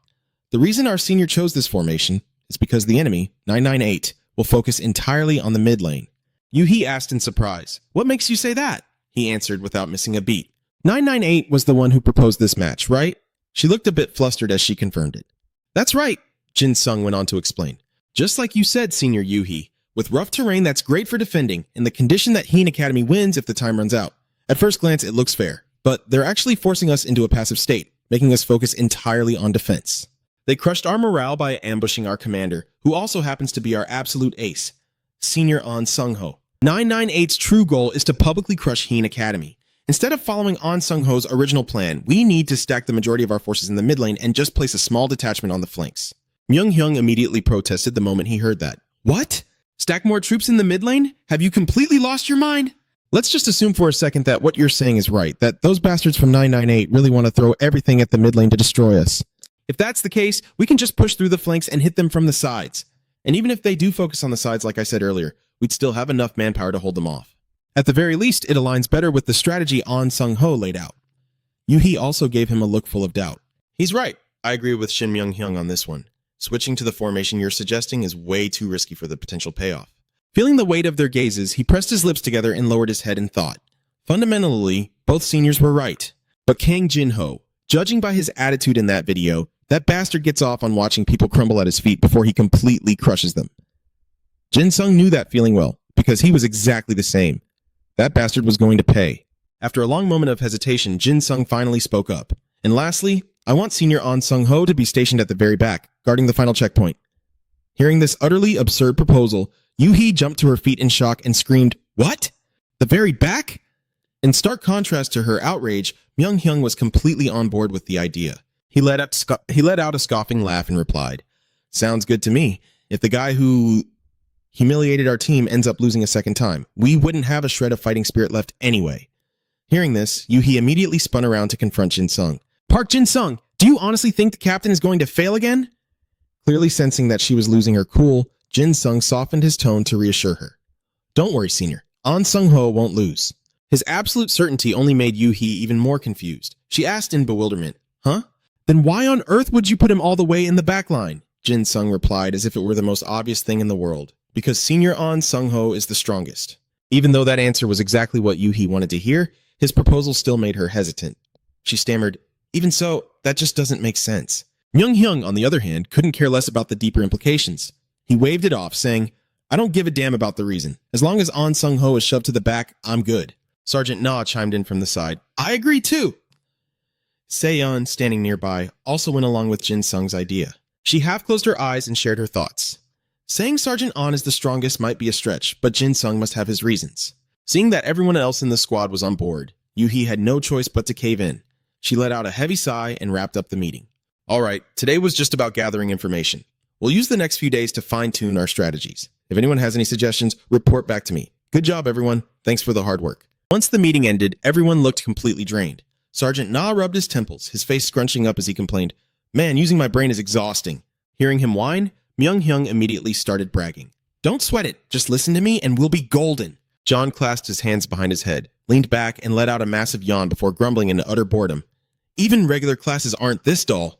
The reason our senior chose this formation is because the enemy, 998, will focus entirely on the mid lane. Yoo-hee asked in surprise, What makes you say that? He answered without missing a beat. 998 was the one who proposed this match, right? She looked a bit flustered as she confirmed it. That's right, Jin Sung went on to explain. Just like you said, Senior Yoo-hee, with rough terrain that's great for defending, and the condition that Heen Academy wins if the time runs out. At first glance, it looks fair, but they're actually forcing us into a passive state, making us focus entirely on defense. They crushed our morale by ambushing our commander, who also happens to be our absolute ace, Senior An Sung-ho. 998's true goal is to publicly crush Heen Academy. Instead of following An Sung-ho's original plan, we need to stack the majority of our forces in the mid lane and just place a small detachment on the flanks. Myung-hyung immediately protested the moment he heard that. What? Stack more troops in the mid lane? Have you completely lost your mind? Let's just assume for a second that what you're saying is right, that those bastards from 998 really want to throw everything at the mid lane to destroy us. If that's the case, we can just push through the flanks and hit them from the sides. And even if they do focus on the sides like I said earlier, we'd still have enough manpower to hold them off. At the very least, it aligns better with the strategy An Sung-ho laid out. Yoo-hee also gave him a look full of doubt. He's right. I agree with Shin Myung-hyung on this one. Switching to the formation you're suggesting is way too risky for the potential payoff. Feeling the weight of their gazes, he pressed his lips together and lowered his head in thought. Fundamentally, both seniors were right. But Kang Jin-ho, judging by his attitude in that video, that bastard gets off on watching people crumble at his feet before he completely crushes them. Jin Sung knew that feeling well, because he was exactly the same. That bastard was going to pay. After a long moment of hesitation, Jin Sung finally spoke up. And lastly, I want Senior An Sung-ho to be stationed at the very back, guarding the final checkpoint. Hearing this utterly absurd proposal, Yoo-hee jumped to her feet in shock and screamed, What? The very back? In stark contrast to her outrage, Myung-hyung was completely on board with the idea. He let out a scoffing laugh and replied, Sounds good to me. If the guy who humiliated our team ends up losing a second time, we wouldn't have a shred of fighting spirit left anyway. Hearing this, Yuhi immediately spun around to confront Jin Sung. Park Jin Sung, do you honestly think the captain is going to fail again? Clearly sensing that she was losing her cool, Jin Sung softened his tone to reassure her. Don't worry, senior. An Sung-ho won't lose. His absolute certainty only made Yuhi even more confused. She asked in bewilderment, Huh? Then why on earth would you put him all the way in the back line? Jin Sung replied as if it were the most obvious thing in the world. Because senior An Sung-ho is the strongest. Even though that answer was exactly what Yuhi wanted to hear, his proposal still made her hesitant. She stammered, Even so, that just doesn't make sense. Myung-hyung, on the other hand, couldn't care less about the deeper implications. He waved it off, saying, I don't give a damn about the reason. As long as An Sung-ho is shoved to the back, I'm good. Sergeant Na chimed in from the side. I agree too. Se-yeon, standing nearby, also went along with Jin Sung's idea. She half closed her eyes and shared her thoughts. Saying Sergeant An is the strongest might be a stretch, but Jin Sung must have his reasons. Seeing that everyone else in the squad was on board, Yuhi had no choice but to cave in. She let out a heavy sigh and wrapped up the meeting. All right, today was just about gathering information. We'll use the next few days to fine-tune our strategies. If anyone has any suggestions, report back to me. Good job, everyone. Thanks for the hard work. Once the meeting ended, everyone looked completely drained. Sergeant Na rubbed his temples, his face scrunching up as he complained, Man, using my brain is exhausting. Hearing him whine, Myung-hyung immediately started bragging. Don't sweat it. Just listen to me and we'll be golden. John clasped his hands behind his head, leaned back, and let out a massive yawn before grumbling in utter boredom. Even regular classes aren't this dull.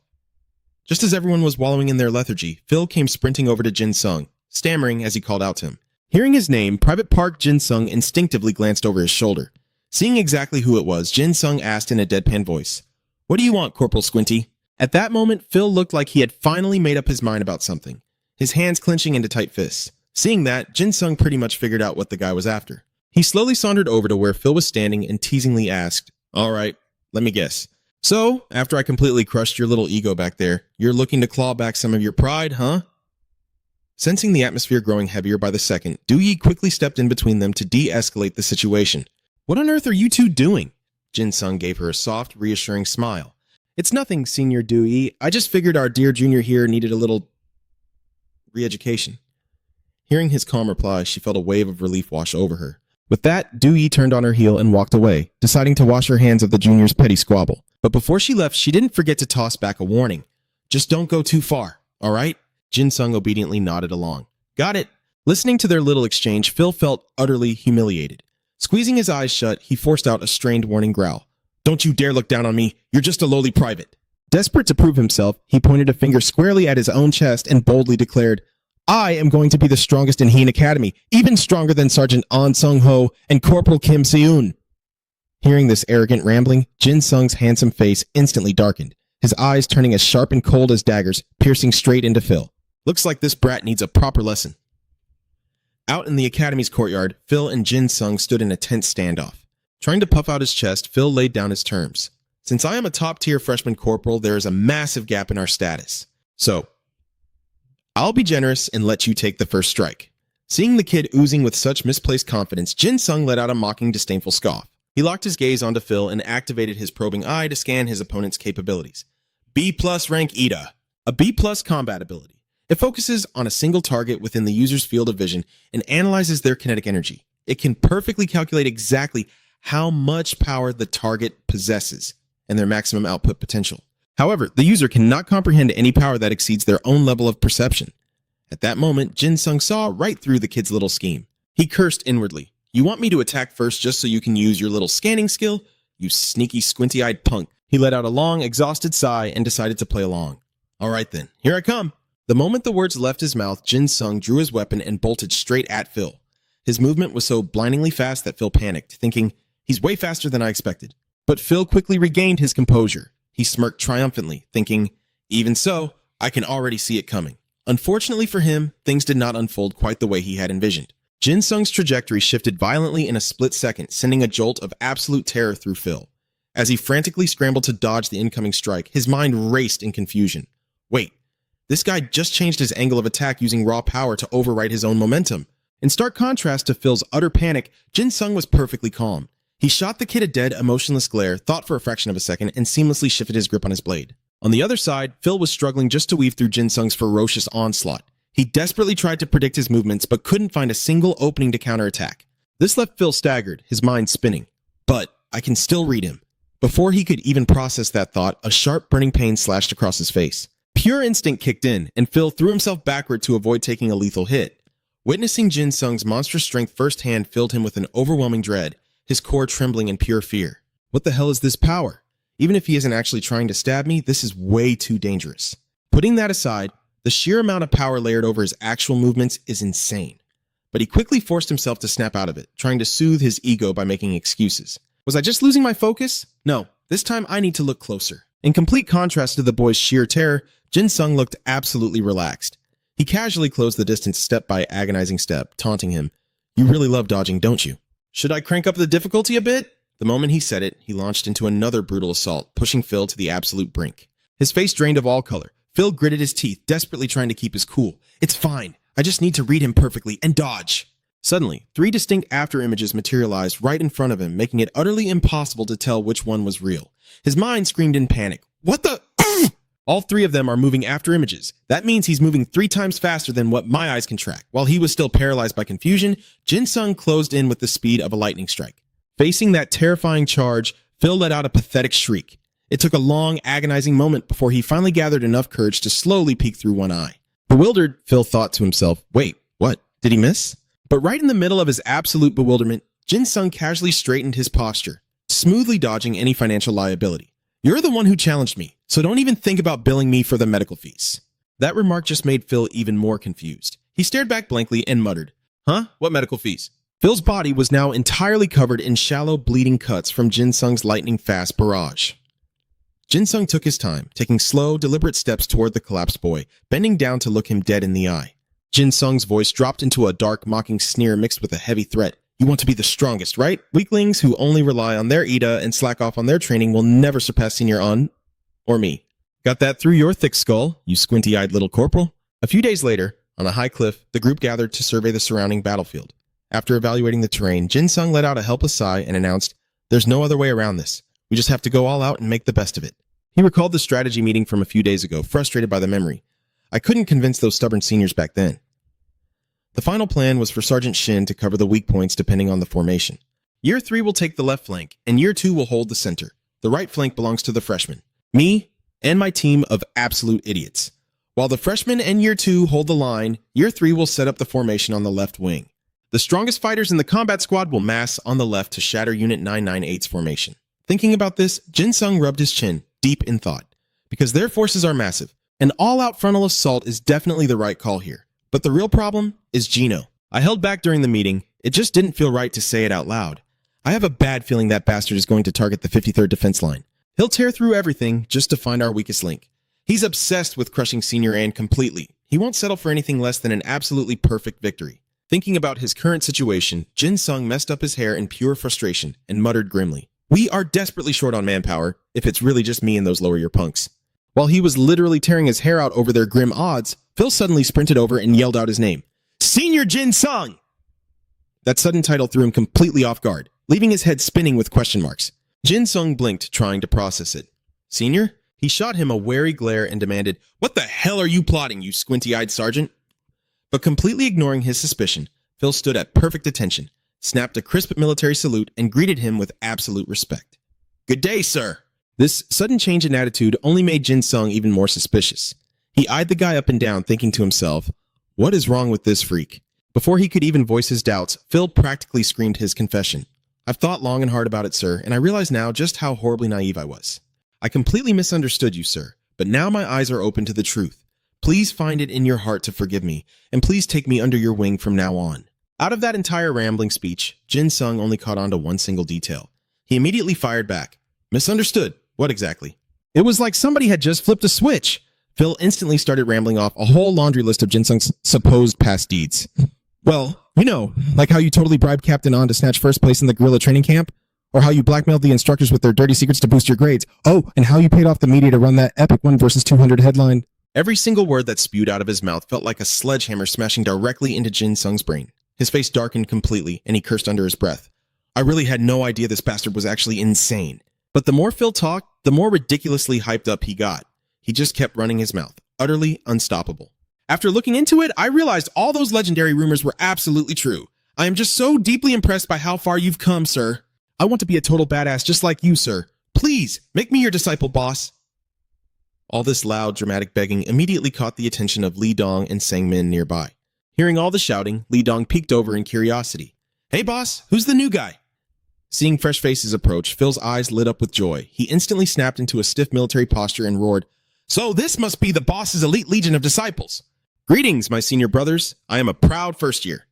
Just as everyone was wallowing in their lethargy, Phil came sprinting over to Jin Sung, stammering as he called out to him. Hearing his name, Private Park Jin Sung instinctively glanced over his shoulder. Seeing exactly who it was, Jin Sung asked in a deadpan voice, What do you want, Corporal Squinty? At that moment, Phil looked like he had finally made up his mind about something, his hands clenching into tight fists. Seeing that, Jin Sung pretty much figured out what the guy was after. He slowly sauntered over to where Phil was standing and teasingly asked, All right, let me guess. So, after I completely crushed your little ego back there, you're looking to claw back some of your pride, huh? Sensing the atmosphere growing heavier by the second, Du-yi quickly stepped in between them to de-escalate the situation. What on earth are you two doing? Jin Sung gave her a soft, reassuring smile. It's nothing, Senior Du-yi. I just figured our dear junior here needed a little re-education. Hearing his calm reply, she felt a wave of relief wash over her. With that, Du-yi turned on her heel and walked away, deciding to wash her hands of the junior's petty squabble. But before she left, she didn't forget to toss back a warning. Just don't go too far, all right? Jin Sung obediently nodded along. Got it. Listening to their little exchange, Phil felt utterly humiliated. Squeezing his eyes shut, he forced out a strained warning growl. Don't you dare look down on me. You're just a lowly private. Desperate to prove himself, he pointed a finger squarely at his own chest and boldly declared, I am going to be the strongest in Heen Academy, even stronger than Sergeant An Sung-ho and Corporal Kim Se-eun. Hearing this arrogant rambling, Jin Sung's handsome face instantly darkened, his eyes turning as sharp and cold as daggers, piercing straight into Phil. Looks like this brat needs a proper lesson. Out in the academy's courtyard, Phil and Jin Sung stood in a tense standoff. Trying to puff out his chest, Phil laid down his terms. Since I am a top-tier freshman corporal, there is a massive gap in our status. So, I'll be generous and let you take the first strike. Seeing the kid oozing with such misplaced confidence, Jin Sung let out a mocking, disdainful scoff. He locked his gaze onto Phil and activated his probing eye to scan his opponent's capabilities. B+ rank Ida. A B+ combat ability. It focuses on a single target within the user's field of vision and analyzes their kinetic energy. It can perfectly calculate exactly how much power the target possesses and their maximum output potential. However, the user cannot comprehend any power that exceeds their own level of perception. At that moment, Jin Sung saw right through the kid's little scheme. He cursed inwardly. You want me to attack first just so you can use your little scanning skill? You sneaky, squinty-eyed punk. He let out a long, exhausted sigh and decided to play along. All right then, here I come. The moment the words left his mouth, Jin Sung drew his weapon and bolted straight at Phil. His movement was so blindingly fast that Phil panicked, thinking, he's way faster than I expected. But Phil quickly regained his composure. He smirked triumphantly, thinking, even so, I can already see it coming. Unfortunately for him, things did not unfold quite the way he had envisioned. Jin Sung's trajectory shifted violently in a split second, sending a jolt of absolute terror through Phil. As he frantically scrambled to dodge the incoming strike, his mind raced in confusion. Wait, this guy just changed his angle of attack using raw power to overwrite his own momentum. In stark contrast to Phil's utter panic, Jin Sung was perfectly calm. He shot the kid a dead, emotionless glare, thought for a fraction of a second, and seamlessly shifted his grip on his blade. On the other side, Phil was struggling just to weave through Jin Sung's ferocious onslaught. He desperately tried to predict his movements, but couldn't find a single opening to counterattack. This left Phil staggered, his mind spinning. But I can still read him. Before he could even process that thought, a sharp burning pain slashed across his face. Pure instinct kicked in, and Phil threw himself backward to avoid taking a lethal hit. Witnessing Jin Sung's monstrous strength firsthand filled him with an overwhelming dread, his core trembling in pure fear. What the hell is this power? Even if he isn't actually trying to stab me, this is way too dangerous. Putting that aside, the sheer amount of power layered over his actual movements is insane. But he quickly forced himself to snap out of it, trying to soothe his ego by making excuses. Was I just losing my focus? No, this time I need to look closer. In complete contrast to the boy's sheer terror, Jin Sung looked absolutely relaxed. He casually closed the distance step by agonizing step, taunting him. You really love dodging, don't you? Should I crank up the difficulty a bit? The moment he said it, he launched into another brutal assault, pushing Phil to the absolute brink. His face drained of all color. Phil gritted his teeth, desperately trying to keep his cool. It's fine. I just need to read him perfectly and dodge. Suddenly, 3 distinct after-images materialized right in front of him, making it utterly impossible to tell which one was real. His mind screamed in panic. What the? All 3 of them are moving after-images. That means he's moving 3 times faster than what my eyes can track. While he was still paralyzed by confusion, Jin Sung closed in with the speed of a lightning strike. Facing that terrifying charge, Phil let out a pathetic shriek. It took a long, agonizing moment before he finally gathered enough courage to slowly peek through one eye. Bewildered, Phil thought to himself, wait, what? Did he miss? But right in the middle of his absolute bewilderment, Jin Sung casually straightened his posture, smoothly dodging any financial liability. You're the one who challenged me, so don't even think about billing me for the medical fees. That remark just made Phil even more confused. He stared back blankly and muttered, Huh? What medical fees? Phil's body was now entirely covered in shallow, bleeding cuts from Jin Sung's lightning-fast barrage. Jin Sung took his time, taking slow, deliberate steps toward the collapsed boy, bending down to look him dead in the eye. Jin Sung's voice dropped into a dark, mocking sneer mixed with a heavy threat. You want to be the strongest, right? Weaklings who only rely on their Ida and slack off on their training will never surpass Senior Un or me. Got that through your thick skull, you squinty-eyed little corporal? A few days later, on a high cliff, the group gathered to survey the surrounding battlefield. After evaluating the terrain, Jin Sung let out a helpless sigh and announced, There's no other way around this. We just have to go all out and make the best of it. He recalled the strategy meeting from a few days ago, frustrated by the memory. I couldn't convince those stubborn seniors back then. The final plan was for Sergeant Shin to cover the weak points depending on the formation. Year 3 will take the left flank, and Year 2 will hold the center. The right flank belongs to the freshmen, me, and my team of absolute idiots. While the freshmen and Year 2 hold the line, Year 3 will set up the formation on the left wing. The strongest fighters in the combat squad will mass on the left to shatter Unit 998's formation. Thinking about this, Jin Sung rubbed his chin, deep in thought. Because their forces are massive, an all-out frontal assault is definitely the right call here. But the real problem is Gino. I held back during the meeting. It just didn't feel right to say it out loud. I have a bad feeling that bastard is going to target the 53rd defense line. He'll tear through everything just to find our weakest link. He's obsessed with crushing Senior Ann completely. He won't settle for anything less than an absolutely perfect victory. Thinking about his current situation, Jin Sung messed up his hair in pure frustration and muttered grimly, We are desperately short on manpower, if it's really just me and those lower year punks. While he was literally tearing his hair out over their grim odds, Phil suddenly sprinted over and yelled out his name. Senior Jin Sung! That sudden title threw him completely off guard, leaving his head spinning with question marks. Jin Sung blinked, trying to process it. Senior? He shot him a wary glare and demanded, What the hell are you plotting, you squinty-eyed sergeant? But completely ignoring his suspicion, Phil stood at perfect attention, snapped a crisp military salute, and greeted him with absolute respect. Good day, sir! This sudden change in attitude only made Jin Sung even more suspicious. He eyed the guy up and down, thinking to himself, What is wrong with this freak? Before he could even voice his doubts, Phil practically screamed his confession. I've thought long and hard about it, sir, and I realize now just how horribly naive I was. I completely misunderstood you, sir, but now my eyes are open to the truth. Please find it in your heart to forgive me, and please take me under your wing from now on. Out of that entire rambling speech, Jin Sung only caught on to one single detail. He immediately fired back. Misunderstood? What exactly? It was like somebody had just flipped a switch. Phil instantly started rambling off a whole laundry list of Jin Sung's supposed past deeds. Well, you know, like how you totally bribed Captain On to snatch first place in the guerrilla training camp? Or how you blackmailed the instructors with their dirty secrets to boost your grades? Oh, and how you paid off the media to run that epic 1 versus 200 headline? Every single word that spewed out of his mouth felt like a sledgehammer smashing directly into Jin Sung's brain. His face darkened completely, and he cursed under his breath. I really had no idea this bastard was actually insane. But the more Phil talked, the more ridiculously hyped up he got. He just kept running his mouth, utterly unstoppable. After looking into it, I realized all those legendary rumors were absolutely true. I am just so deeply impressed by how far you've come, sir. I want to be a total badass just like you, sir. Please, make me your disciple, boss. All this loud, dramatic begging immediately caught the attention of Li Dong and Sang Min nearby. Hearing all the shouting, Li Dong peeked over in curiosity. Hey, boss, who's the new guy? Seeing fresh faces approach, Phil's eyes lit up with joy. He instantly snapped into a stiff military posture and roared, So this must be the boss's elite legion of disciples. Greetings, my senior brothers. I am a proud first year.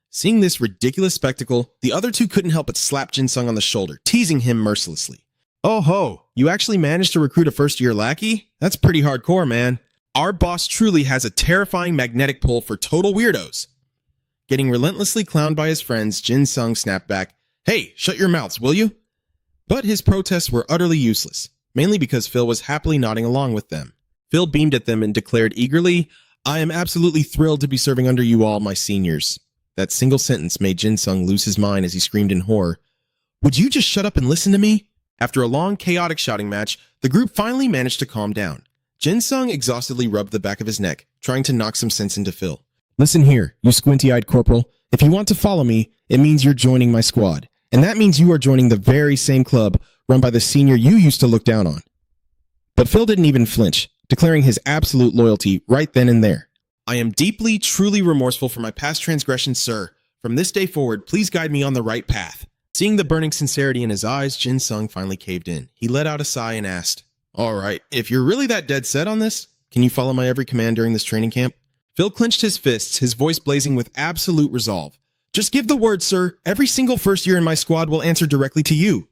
Seeing this ridiculous spectacle, the other two couldn't help but slap Jin Sung on the shoulder, teasing him mercilessly. Oh ho, you actually managed to recruit a first-year lackey? That's pretty hardcore, man. Our boss truly has a terrifying magnetic pull for total weirdos. Getting relentlessly clowned by his friends, Jin Sung snapped back, Hey, shut your mouths, will you? But his protests were utterly useless, mainly because Phil was happily nodding along with them. Phil beamed at them and declared eagerly, I am absolutely thrilled to be serving under you all, my seniors. That single sentence made Jin Sung lose his mind as he screamed in horror, Would you just shut up and listen to me? After a long, chaotic shouting match, the group finally managed to calm down. Jin Sung exhaustedly rubbed the back of his neck, trying to knock some sense into Phil.
Listen here, you squinty-eyed corporal. If you want to follow me, it means you're joining my squad. And that means you are joining the very same club run by the senior you used to look down on. But Phil didn't even flinch, declaring his absolute loyalty right then and there. I am deeply, truly remorseful for my past transgressions, sir. From this day forward, please guide me on the right path. Seeing the burning sincerity in his eyes, Jin Sung finally caved in. He let out a sigh and asked, All right, if you're really that dead set on this, can you follow my every command during this training camp? Phil clenched his fists, his voice blazing with absolute resolve. Just give the word, sir. Every single first year in my squad will answer directly to you.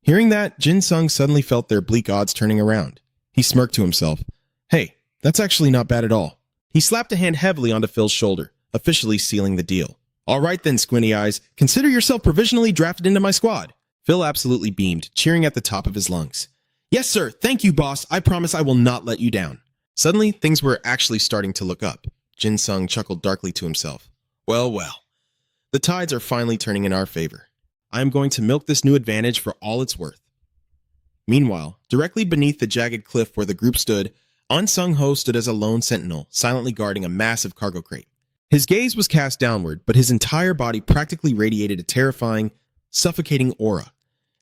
Hearing that, Jin Sung suddenly felt their bleak odds turning around. He smirked to himself. Hey, that's actually not bad at all. He slapped a hand heavily onto Phil's shoulder, officially sealing the deal. All right then, Squinty Eyes, consider yourself provisionally drafted into my squad. Phil absolutely beamed, cheering at the top of his lungs. Yes, sir. Thank you, boss. I promise I will not let you down. Suddenly, things were actually starting to look up. Jin Sung chuckled darkly to himself. Well, well. The tides are finally turning in our favor. I am going to milk this new advantage for all it's worth. Meanwhile, directly beneath the jagged cliff where the group stood, An Sung-ho stood as a lone sentinel, silently guarding a massive cargo crate. His gaze was cast downward, but his entire body practically radiated a terrifying, suffocating aura.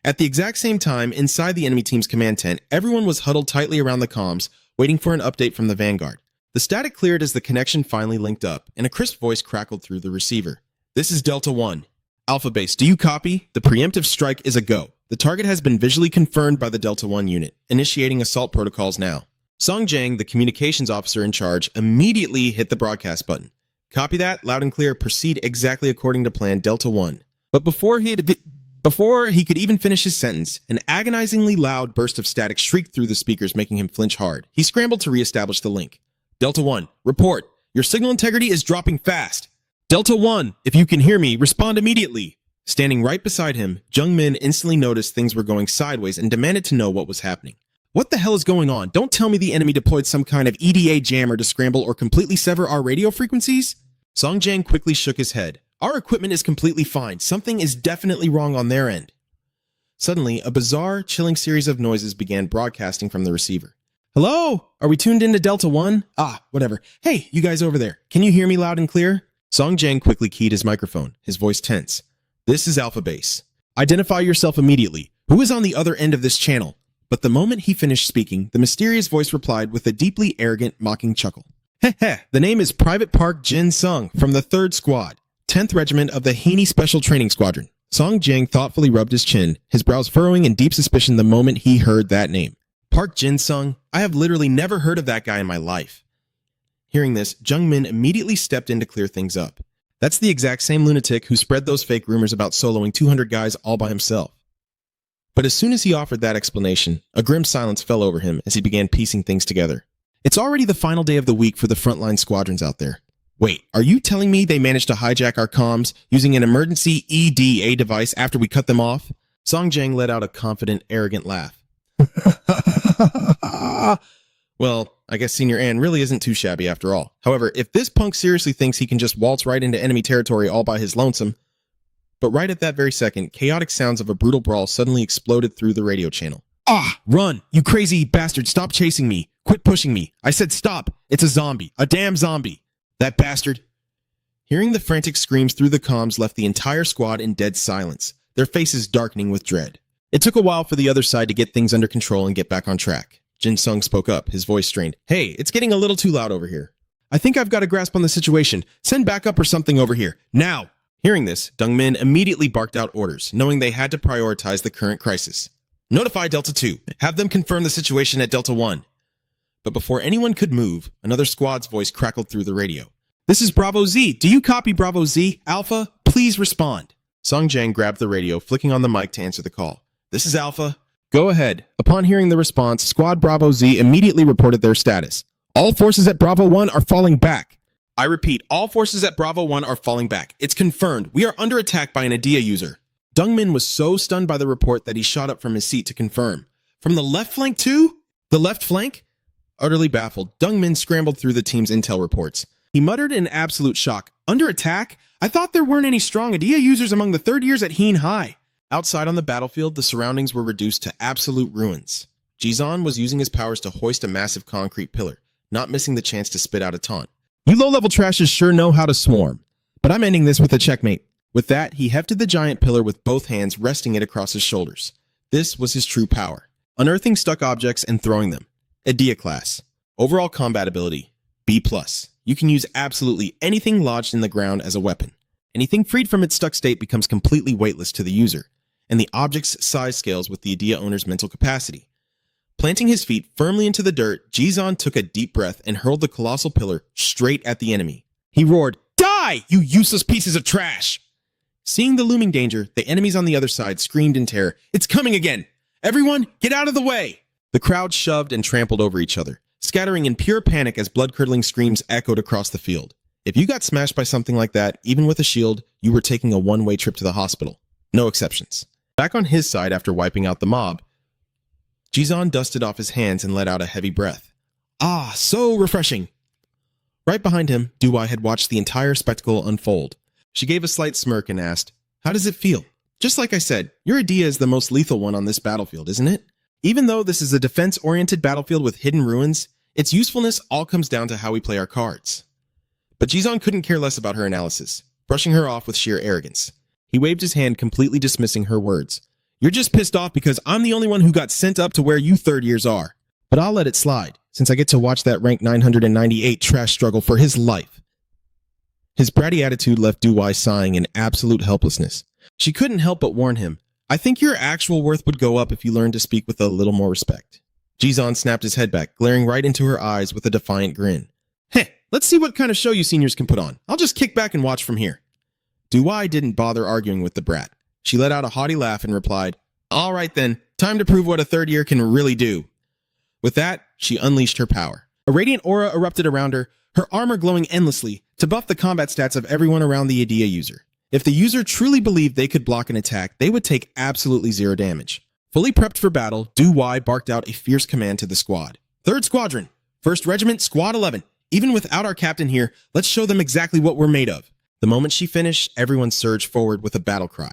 At the exact same time, inside the enemy team's command tent, everyone was huddled tightly around the comms, waiting for an update from the Vanguard. The static cleared as the connection finally linked up, and a crisp voice crackled through the receiver. This is Delta 1. Alpha Base, do you copy? The preemptive strike is a go. The target has been visually confirmed by the Delta 1 unit, initiating assault protocols now. Song Jang, the communications officer in charge, immediately hit the broadcast button. Copy that, loud and clear, proceed exactly according to plan Delta 1. But before he could even finish his sentence, an agonizingly loud burst of static shrieked through the speakers, making him flinch hard. He scrambled to reestablish the link. Delta 1, report. Your signal integrity is dropping fast. Delta 1, if you can hear me, respond immediately. Standing right beside him, Jung Min instantly noticed things were going sideways and demanded to know what was happening. What the hell is going on? Don't tell me the enemy deployed some kind of EDA jammer to scramble or completely sever our radio frequencies? Song Jang quickly shook his head. Our equipment is completely fine. Something is definitely wrong on their end. Suddenly, a bizarre, chilling series of noises began broadcasting from the receiver. Hello? Are we tuned into Delta 1? Whatever. Hey, you guys over there. Can you hear me loud and clear? Song Jang quickly keyed his microphone, his voice tense. This is Alpha Base. Identify yourself immediately. Who is on the other end of this channel? But the moment he finished speaking, the mysterious voice replied with a deeply arrogant, mocking chuckle. Heh, the name is Private Park Jin Sung from the 3rd Squad, 10th Regiment of the Heaney Special Training Squadron. Song Jang thoughtfully rubbed his chin, his brows furrowing in deep suspicion the moment he heard that name. Park Jin Sung? I have literally never heard of that guy in my life. Hearing this, Jung Min immediately stepped in to clear things up. That's the exact same lunatic who spread those fake rumors about soloing 200 guys all by himself. But as soon as he offered that explanation, a grim silence fell over him as he began piecing things together. It's already the final day of the week for the frontline squadrons out there. Wait, are you telling me they managed to hijack our comms using an emergency EDA device after we cut them off? Song Jang let out a confident, arrogant laugh. Well, I guess Senior An really isn't too shabby after all. However, if this punk seriously thinks he can just waltz right into enemy territory all by his lonesome... But right at that very second, chaotic sounds of a brutal brawl suddenly exploded through the radio channel. Run! You crazy bastard, stop chasing me! Quit pushing me! I said stop! It's a zombie! A damn zombie! That bastard! Hearing the frantic screams through the comms left the entire squad in dead silence.
their faces darkening with dread. It took a while for the other side to get things under control and get back on track. Jin Sung spoke up, his voice strained. Hey, it's getting a little too loud over here. I think I've got a grasp on the situation. Send backup or something over here. Now! Hearing this, Dong Min immediately barked out orders, knowing they had to prioritize the current crisis. Notify Delta 2. Have them confirm the situation at Delta 1. But before anyone could move, another squad's voice crackled through the radio. This is Bravo Z. Do you copy Bravo Z? Alpha, please respond. Song Jiang grabbed the radio, flicking on the mic to answer the call. This is Alpha. Go ahead. Upon hearing the response, Squad Bravo Z immediately reported their status. All forces at Bravo 1 are falling back. I repeat, all forces at Bravo 1 are falling back. It's confirmed. We are under attack by an Adia user. Dong Min was so stunned by the report that he shot up from his seat to confirm. From the left flank too? The left flank? Utterly baffled, Dong Min scrambled through the team's intel reports. He muttered in absolute shock. Under attack? I thought there weren't any strong Adia users among the third years at Heen High. Outside on the battlefield, the surroundings were reduced to absolute ruins. Jizan was using his powers to hoist a massive concrete pillar, not missing the chance to spit out a taunt. You low-level trashes sure know how to swarm, but I'm ending this with a checkmate. With that, he hefted the giant pillar with both hands, resting it across his shoulders. This was his true power. Unearthing stuck objects and throwing them. Adia class. Overall combat ability, B+. You can use absolutely anything lodged in the ground as a weapon. Anything freed from its stuck state becomes completely weightless to the user, and the object's size scales with the Adia owner's mental capacity. Planting his feet firmly into the dirt, Jizan took a deep breath and hurled the colossal pillar straight at the enemy. He roared, "Die, you useless pieces of trash!" Seeing the looming danger, the enemies on the other side screamed in terror, "It's coming again! Everyone, get out of the way!" The crowd shoved and trampled over each other, scattering in pure panic as blood-curdling screams echoed across the field. If you got smashed by something like that, even with a shield, you were taking a one-way trip to the hospital. No exceptions. Back on his side after wiping out the mob, Jizan dusted off his hands and let out a heavy breath. Ah, so refreshing. Right behind him, Duwai had watched the entire spectacle unfold. She gave a slight smirk and asked, "How does it feel?" Just like I said, your Adia is the most lethal one on this battlefield, isn't it? Even though this is a defense-oriented battlefield with hidden ruins, its usefulness all comes down to how we play our cards. But Jizan couldn't care less about her analysis, brushing her off with sheer arrogance. He waved his hand, completely dismissing her words. You're just pissed off because I'm the only one who got sent up to where you third years are. But I'll let it slide, since I get to watch that rank 998 trash struggle for his life. His bratty attitude left Duwai sighing in absolute helplessness. She couldn't help but warn him, I think your actual worth would go up if you learned to speak with a little more respect. Jizan snapped his head back, glaring right into her eyes with a defiant grin. Heh, let's see what kind of show you seniors can put on. I'll just kick back and watch from here. Duwai didn't bother arguing with the brat. She let out a haughty laugh and replied, All right then, time to prove what a third year can really do. With that, she unleashed her power. A radiant aura erupted around her, her armor glowing endlessly to buff the combat stats of everyone around the Adia user. If the user truly believed they could block an attack, they would take absolutely zero damage. Fully prepped for battle, Duwai barked out a fierce command to the squad. 3rd Squadron, 1st Regiment, Squad 11. Even without our captain here, let's show them exactly what we're made of. The moment she finished, everyone surged forward with a battle cry.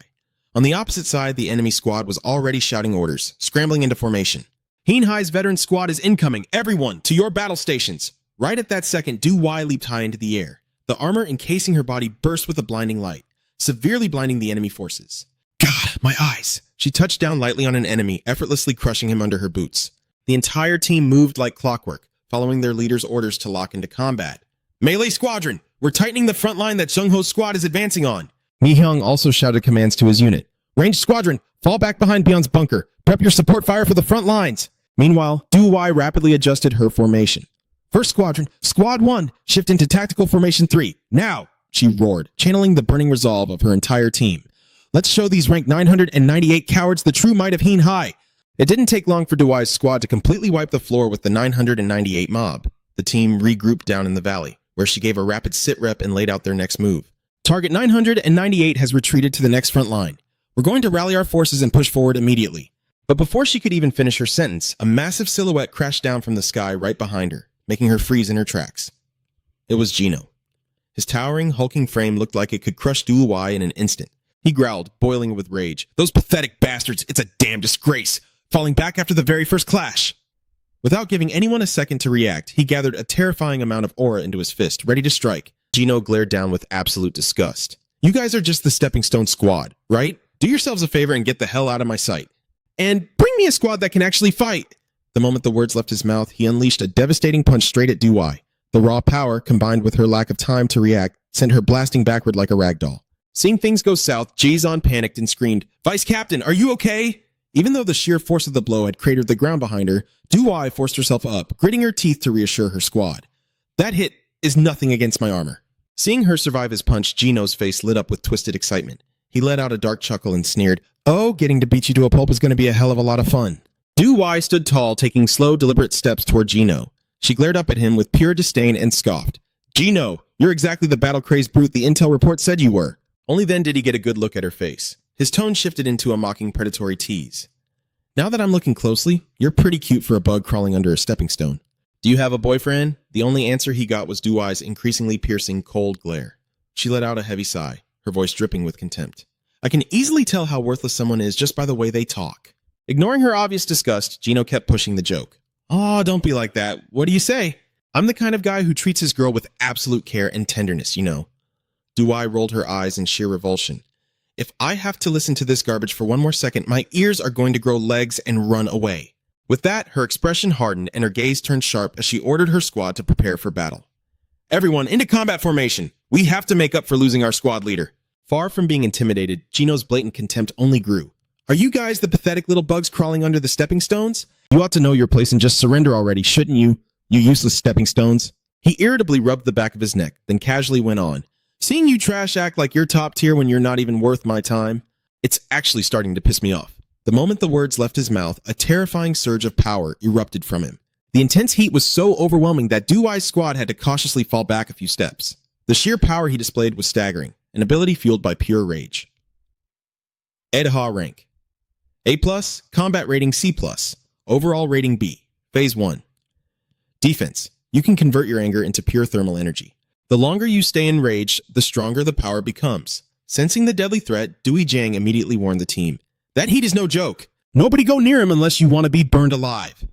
On the opposite side, the enemy squad was already shouting orders, scrambling into formation. Heen High's veteran squad is incoming. Everyone, to your battle stations. Right at that second, Duwai leaped high into the air. The armor encasing her body burst with a blinding light, severely blinding the enemy forces. God, my eyes! She touched down lightly on an enemy, effortlessly crushing him under her boots. The entire team moved like clockwork, following their leader's orders to lock into combat. Melee Squadron, we're tightening the front line that Jung-Ho's squad is advancing on. Mi Hyung also shouted commands to his unit. Ranged Squadron, fall back behind Beyond's bunker. Prep your support fire for the front lines. Meanwhile, Duwai rapidly adjusted her formation. 1st Squadron, Squad 1, shift into Tactical Formation 3. Now, she roared, channeling the burning resolve of her entire team. Let's show these rank 998 cowards the true might of Heen High. It didn't take long for Duwai's squad to completely wipe the floor with the 998 mob. The team regrouped down in the valley, where she gave a rapid sit rep and laid out their next move. Target 998 has retreated to the next front line. We're going to rally our forces and push forward immediately. But before she could even finish her sentence, a massive silhouette crashed down from the sky right behind her, making her freeze in her tracks. It was Gino. His towering, hulking frame looked like it could crush Duwai in an instant. He growled, boiling with rage. Those pathetic bastards, it's a damn disgrace, falling back after the very first clash. Without giving anyone a second to react, he gathered a terrifying amount of aura into his fist, ready to strike. Gino glared down with absolute disgust. You guys are just the stepping stone squad, right? Do yourselves a favor and get the hell out of my sight. And bring me a squad that can actually fight. The moment the words left his mouth, he unleashed a devastating punch straight at Duai. The raw power, combined with her lack of time to react, sent her blasting backward like a ragdoll. Seeing things go south, Jason panicked and screamed, "Vice Captain, are you okay?" Even though the sheer force of the blow had cratered the ground behind her, Duai forced herself up, gritting her teeth to reassure her squad. "That hit is nothing against my armor." Seeing her survive his punch, Gino's face lit up with twisted excitement. He let out a dark chuckle and sneered, "Oh, getting to beat you to a pulp is going to be a hell of a lot of fun." Duai stood tall, taking slow, deliberate steps toward Gino. She glared up at him with pure disdain and scoffed. "Gino, you're exactly the battle-crazed brute the intel report said you were." Only then did he get a good look at her face. His tone shifted into a mocking predatory tease. "Now that I'm looking closely, you're pretty cute for a bug crawling under a stepping stone. Do you have a boyfriend?" The only answer he got was Duai's increasingly piercing, cold glare. She let out a heavy sigh, her voice dripping with contempt. "I can easily tell how worthless someone is just by the way they talk." Ignoring her obvious disgust, Gino kept pushing the joke. "Oh, don't be like that. What do you say? I'm the kind of guy who treats his girl with absolute care and tenderness, you know." Duai rolled her eyes in sheer revulsion. "If I have to listen to this garbage for one more second, my ears are going to grow legs and run away." With that, her expression hardened and her gaze turned sharp as she ordered her squad to prepare for battle. "Everyone, into combat formation! We have to make up for losing our squad leader." Far from being intimidated, Gino's blatant contempt only grew. "Are you guys the pathetic little bugs crawling under the stepping stones?
You ought to know your place and just surrender already, shouldn't you? You useless stepping stones."
He irritably rubbed the back of his neck, then casually went on. "Seeing you trash act like you're top tier when you're not even worth my time, it's actually starting to piss me off." The moment the words left his mouth, a terrifying surge of power erupted from him. The intense heat was so overwhelming that Duai's squad had to cautiously fall back a few steps. The sheer power he displayed was staggering, an ability fueled by pure rage. Edha rank. A+, combat rating C+, overall rating B, phase 1. Defense. You can convert your anger into pure thermal energy. The longer you stay enraged, the stronger the power becomes. Sensing the deadly threat, Dewey Jang immediately warned the team. "That heat is no joke. Nobody go near him unless you want to be burned alive."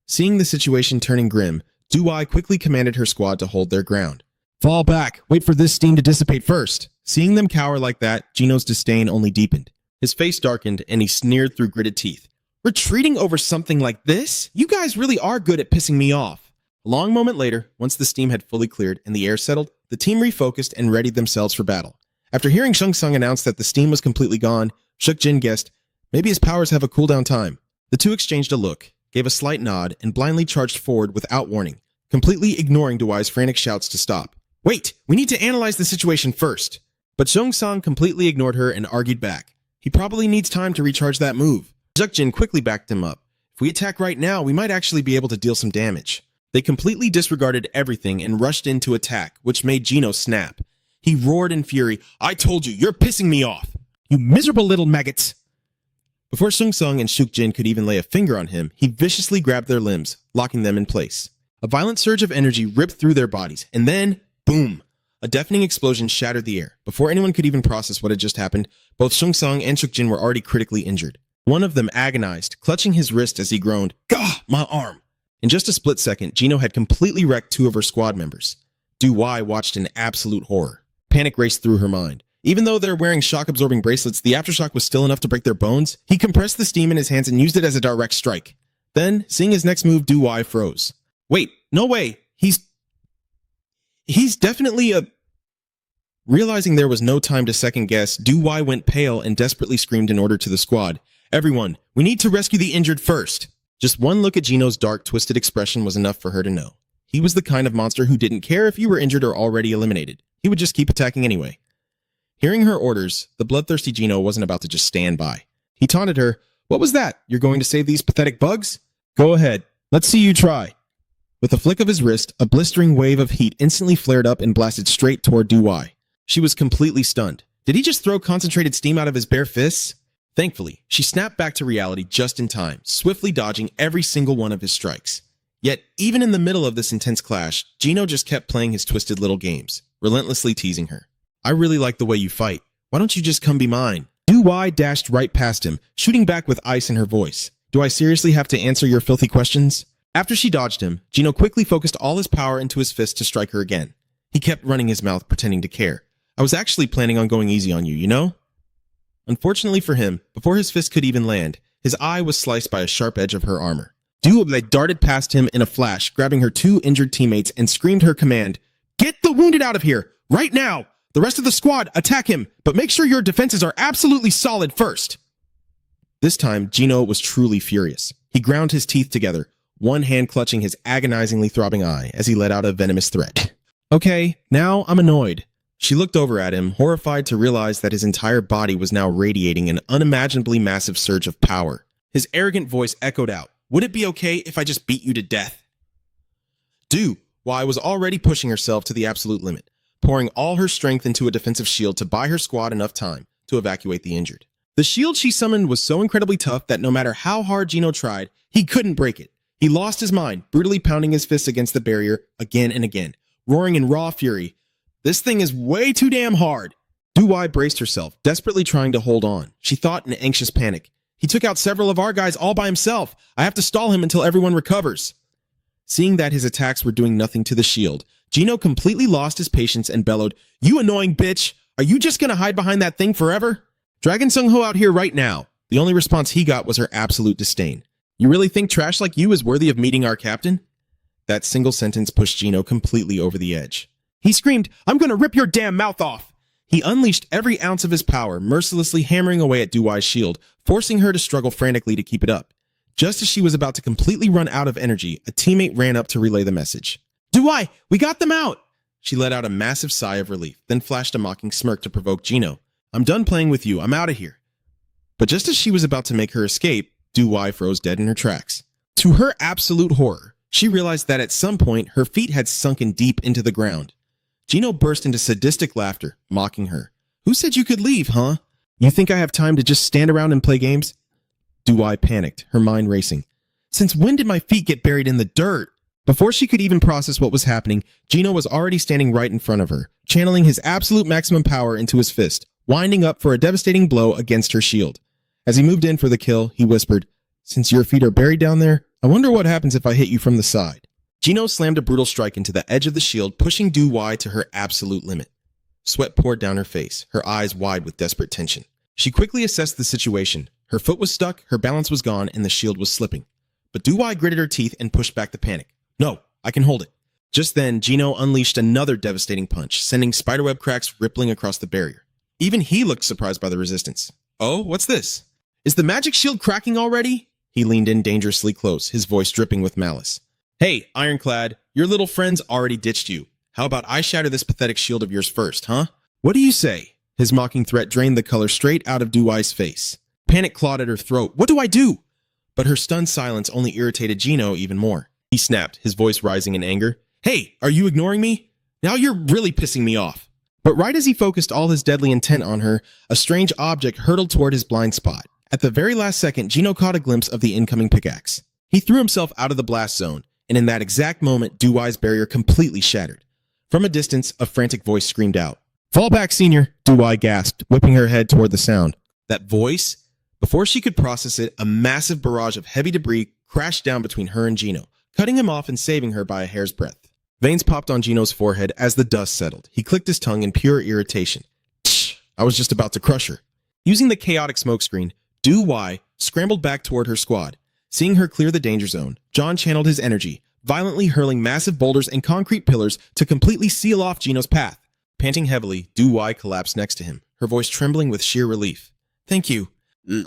Seeing the situation turning grim, Duai quickly commanded her squad to hold their ground.
"Fall back. Wait for this steam to dissipate first."
Seeing them cower like that, Gino's disdain only deepened. His face darkened, and he sneered through gritted teeth. "Retreating over something like this? You guys really are good at pissing me off." A long moment later, once the steam had fully cleared and the air settled, the team refocused and readied themselves for battle. After hearing Shang Tsung announce that the steam was completely gone, Shuk Jin guessed, maybe his powers have a cooldown time. The two exchanged a look, gave a slight nod, and blindly charged forward without warning, completely ignoring Duai's frantic shouts to stop. "Wait, we need to analyze the situation first." But Shang Tsung completely ignored her and argued back. "He probably needs time to recharge that move." Shuk Jin quickly backed him up. "If we attack right now, we might actually be able to deal some damage." They completely disregarded everything and rushed in to attack, which made Gino snap. He roared in fury, "I told you, you're pissing me off! You miserable little maggots!" Before Shang Tsung and Shuk Jin could even lay a finger on him, he viciously grabbed their limbs, locking them in place. A violent surge of energy ripped through their bodies, and then, boom! A deafening explosion shattered the air. Before anyone could even process what had just happened, both Shang Tsung and Shuk Jin were already critically injured. One of them agonized, clutching his wrist as he groaned, "Gah, my arm!" In just a split second, Gino had completely wrecked two of her squad members. Duai watched in absolute horror. Panic raced through her mind. Even though they're wearing shock-absorbing bracelets, the aftershock was still enough to break their bones. He compressed the steam in his hands and used it as a direct strike. Then, seeing his next move, Duai froze. "Wait, no way! He's definitely a..." Realizing there was no time to second-guess, Duai went pale and desperately screamed in order to the squad, "Everyone, we need to rescue the injured first." Just one look at Gino's dark, twisted expression was enough for her to know. He was the kind of monster who didn't care if you were injured or already eliminated. He would just keep attacking anyway. Hearing her orders, the bloodthirsty Gino wasn't about to just stand by. He taunted her, "What was that? You're going to save these pathetic bugs? Go ahead. Let's see you try." With a flick of his wrist, a blistering wave of heat instantly flared up and blasted straight toward Duai. She was completely stunned. Did he just throw concentrated steam out of his bare fists? Thankfully, she snapped back to reality just in time, swiftly dodging every single one of his strikes. Yet, even in the middle of this intense clash, Gino just kept playing his twisted little games, relentlessly teasing her. "I really like the way you fight. Why don't you just come be mine?" Duai dashed right past him, shooting back with ice in her voice. "Do I seriously have to answer your filthy questions?" After she dodged him, Gino quickly focused all his power into his fist to strike her again. He kept running his mouth, pretending to care. "I was actually planning on going easy on you, you know?" Unfortunately for him, before his fist could even land, his eye was sliced by a sharp edge of her armor. Du-Wei darted past him in a flash, grabbing her two injured teammates and screamed her command, "Get the wounded out of here, right now! The rest of the squad, attack him, but make sure your defenses are absolutely solid first!" This time, Gino was truly furious. He ground his teeth together, one hand clutching his agonizingly throbbing eye as he let out a venomous threat. "Okay, now I'm annoyed." She looked over at him, horrified to realize that his entire body was now radiating an unimaginably massive surge of power. His arrogant voice echoed out, "Would it be okay if I just beat you to death?" Du-Wei was already pushing herself to the absolute limit, pouring all her strength into a defensive shield to buy her squad enough time to evacuate the injured. The shield she summoned was so incredibly tough that no matter how hard Gino tried, he couldn't break it. He lost his mind, brutally pounding his fists against the barrier again and again, roaring in raw fury, "This thing is way too damn hard!" Du-Wei braced herself, desperately trying to hold on. She thought in anxious panic, "He took out several of our guys all by himself. I have to stall him until everyone recovers." Seeing that his attacks were doing nothing to the shield, Gino completely lost his patience and bellowed, "You annoying bitch! Are you just gonna hide behind that thing forever? Dragon Sung-ho out here right now." The only response he got was her absolute disdain. "You really think trash like you is worthy of meeting our captain?" That single sentence pushed Gino completely over the edge. He screamed, "I'm gonna rip your damn mouth off!" He unleashed every ounce of his power, mercilessly hammering away at Du-Wei's shield, forcing her to struggle frantically to keep it up. Just as she was about to completely run out of energy, a teammate ran up to relay the message. "Du-Wei, we got them out!" She let out a massive sigh of relief, then flashed a mocking smirk to provoke Gino. "I'm done playing with you, I'm out of here." But just as she was about to make her escape, Du-Wei froze dead in her tracks. To her absolute horror, she realized that at some point her feet had sunken deep into the ground. Gino burst into sadistic laughter, mocking her. "Who said you could leave, huh? You think I have time to just stand around and play games?" Du-Wei panicked, her mind racing. "Since when did my feet get buried in the dirt?" Before she could even process what was happening, Gino was already standing right in front of her, channeling his absolute maximum power into his fist, winding up for a devastating blow against her shield. As he moved in for the kill, he whispered, "Since your feet are buried down there, I wonder what happens if I hit you from the side." Gino slammed a brutal strike into the edge of the shield, pushing Du-Wei to her absolute limit. Sweat poured down her face, her eyes wide with desperate tension. She quickly assessed the situation. Her foot was stuck, her balance was gone, and the shield was slipping. But Du-Wei gritted her teeth and pushed back the panic. "No, I can hold it." Just then, Gino unleashed another devastating punch, sending spiderweb cracks rippling across the barrier. Even he looked surprised by the resistance. "Oh, what's this? Is the magic shield cracking already?" He leaned in dangerously close, his voice dripping with malice. "Hey, Ironclad, your little friends already ditched you. How about I shatter this pathetic shield of yours first, huh? What do you say?" His mocking threat drained the color straight out of Du-Wei's face. Panic clawed at her throat. "What do I do?" But her stunned silence only irritated Gino even more. He snapped, his voice rising in anger. "Hey, are you ignoring me? Now you're really pissing me off." But right as he focused all his deadly intent on her, a strange object hurtled toward his blind spot. At the very last second, Gino caught a glimpse of the incoming pickaxe. He threw himself out of the blast zone, and in that exact moment, Du-Wei's barrier completely shattered. From a distance, a frantic voice screamed out. "Fall back, senior," Du-Wei gasped, whipping her head toward the sound. That voice? Before she could process it, a massive barrage of heavy debris crashed down between her and Gino, cutting him off and saving her by a hair's breadth. Veins popped on Gino's forehead as the dust settled. He clicked his tongue in pure irritation. "Tch, I was just about to crush her." Using the chaotic smokescreen, Du-Wei scrambled back toward her squad. Seeing her clear the danger zone, John channeled his energy, violently hurling massive boulders and concrete pillars to completely seal off Gino's path. Panting heavily, Du-Wei collapsed next to him, her voice trembling with sheer relief. "Thank you.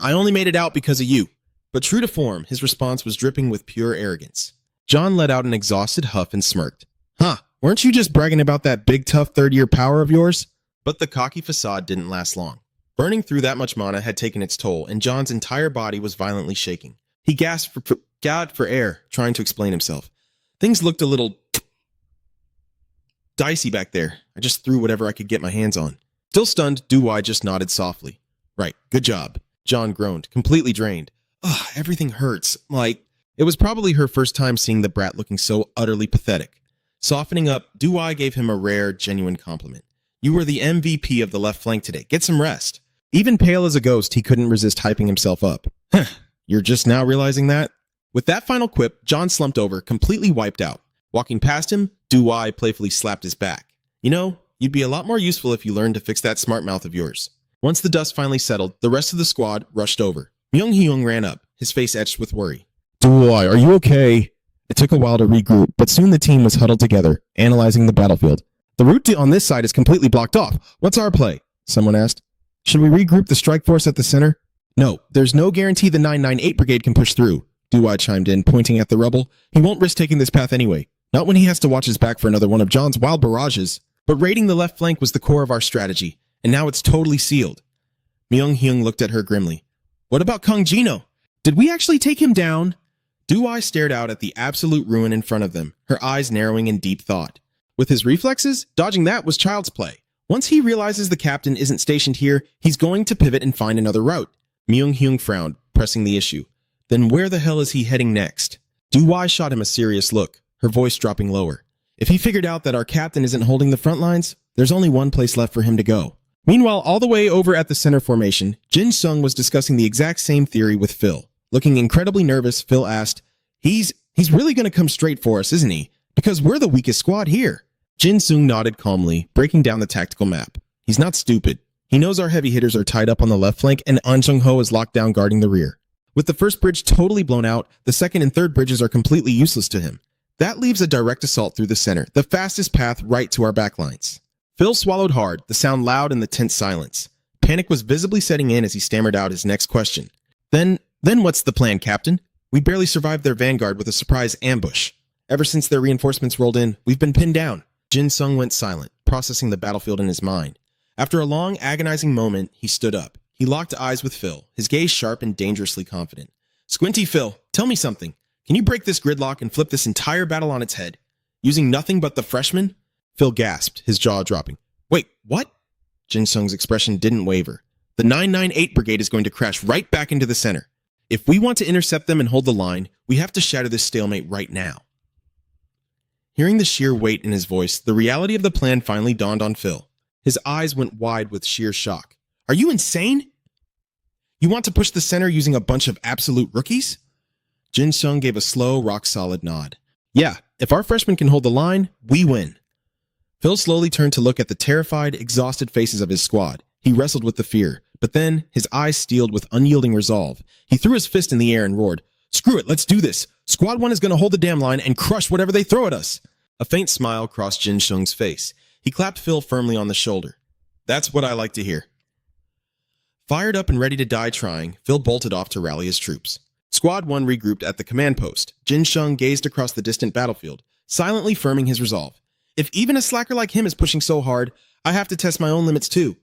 I only made it out because of you." But true to form, his response was dripping with pure arrogance. John let out an exhausted huff and smirked. "Huh, weren't you just bragging about that big tough third-year power of yours?" But the cocky facade didn't last long. Burning through that much mana had taken its toll, and John's entire body was violently shaking. He gasped for air, trying to explain himself. "Things looked a little dicey back there. I just threw whatever I could get my hands on." Still stunned, Du-Wei just nodded softly. "Right, good job." John groaned, completely drained. "Ugh, everything hurts. It was probably her first time seeing the brat looking so utterly pathetic. Softening up, Du-Wei gave him a rare, genuine compliment. "You were the MVP of the left flank today. Get some rest." Even pale as a ghost, he couldn't resist hyping himself up. "You're just now realizing that?" With that final quip, John slumped over, completely wiped out. Walking past him, Du-Wei playfully slapped his back. "You know, you'd be a lot more useful if you learned to fix that smart mouth of yours." Once the dust finally settled, the rest of the squad rushed over. Myung-hyung ran up, his face etched with worry.
Duai, are you okay? It took a while to regroup, but soon the team was huddled together, analyzing the battlefield. The route on this side is completely blocked off. What's our play? Someone asked. Should we regroup the strike force at the center? No, there's no guarantee the 998 Brigade can push through, Duai chimed in, pointing at the rubble. He won't risk taking this path anyway. Not when he has to watch his back for another one of John's wild barrages. But raiding the left flank was the core of our strategy, and now it's totally sealed. Myung-hyung looked at her grimly. What about Kang Jino? Did we actually take him down? Duai stared out at the absolute ruin in front of them, her eyes narrowing in deep thought. With his reflexes, dodging that was child's play. Once he realizes the captain isn't stationed here, he's going to pivot and find another route. Myung-hyung frowned, pressing the issue. Then where the hell is he heading next? Duai shot him a serious look, her voice dropping lower. If he figured out that our captain isn't holding the front lines, there's only one place left for him to go. Meanwhile, all the way over at the center formation, Jin Sung was discussing the exact same theory with Phil. Looking incredibly nervous, Phil asked, He's really going to come straight for us, isn't he? Because we're the weakest squad here. Jin Sung nodded calmly, breaking down the tactical map. He's not stupid. He knows our heavy hitters are tied up on the left flank and An Jung-ho is locked down guarding the rear. With the first bridge totally blown out, the second and third bridges are completely useless to him. That leaves a direct assault through the center, the fastest path right to our backlines. Phil swallowed hard, the sound loud in the tense silence. Panic was visibly setting in as he stammered out his next question. Then what's the plan, Captain? We barely survived their vanguard with a surprise ambush. Ever since their reinforcements rolled in, we've been pinned down. Jin Sung went silent, processing the battlefield in his mind. After a long, agonizing moment, he stood up. He locked eyes with Phil, his gaze sharp and dangerously confident. Squinty Phil, tell me something. Can you break this gridlock and flip this entire battle on its head? Using nothing but the freshmen? Phil gasped, his jaw dropping. Wait, what? Jin Sung's expression didn't waver. The 998 Brigade is going to crash right back into the center. If we want to intercept them and hold the line, we have to shatter this stalemate right now. Hearing the sheer weight in his voice, the reality of the plan finally dawned on Phil. His eyes went wide with sheer shock. Are you insane? You want to push the center using a bunch of absolute rookies? Jin Sung gave a slow, rock-solid nod. Yeah, if our freshmen can hold the line, we win. Phil slowly turned to look at the terrified, exhausted faces of his squad. He wrestled with the fear, but then, his eyes steeled with unyielding resolve. He threw his fist in the air and roared, Screw it, let's do this. Squad 1 is going to hold the damn line and crush whatever they throw at us. A faint smile crossed Jin Sung's face. He clapped Phil firmly on the shoulder. That's what I like to hear. Fired up and ready to die trying, Phil bolted off to rally his troops. Squad 1 regrouped at the command post. Jin Sung gazed across the distant battlefield, silently firming his resolve. If even a slacker like him is pushing so hard, I have to test my own limits too.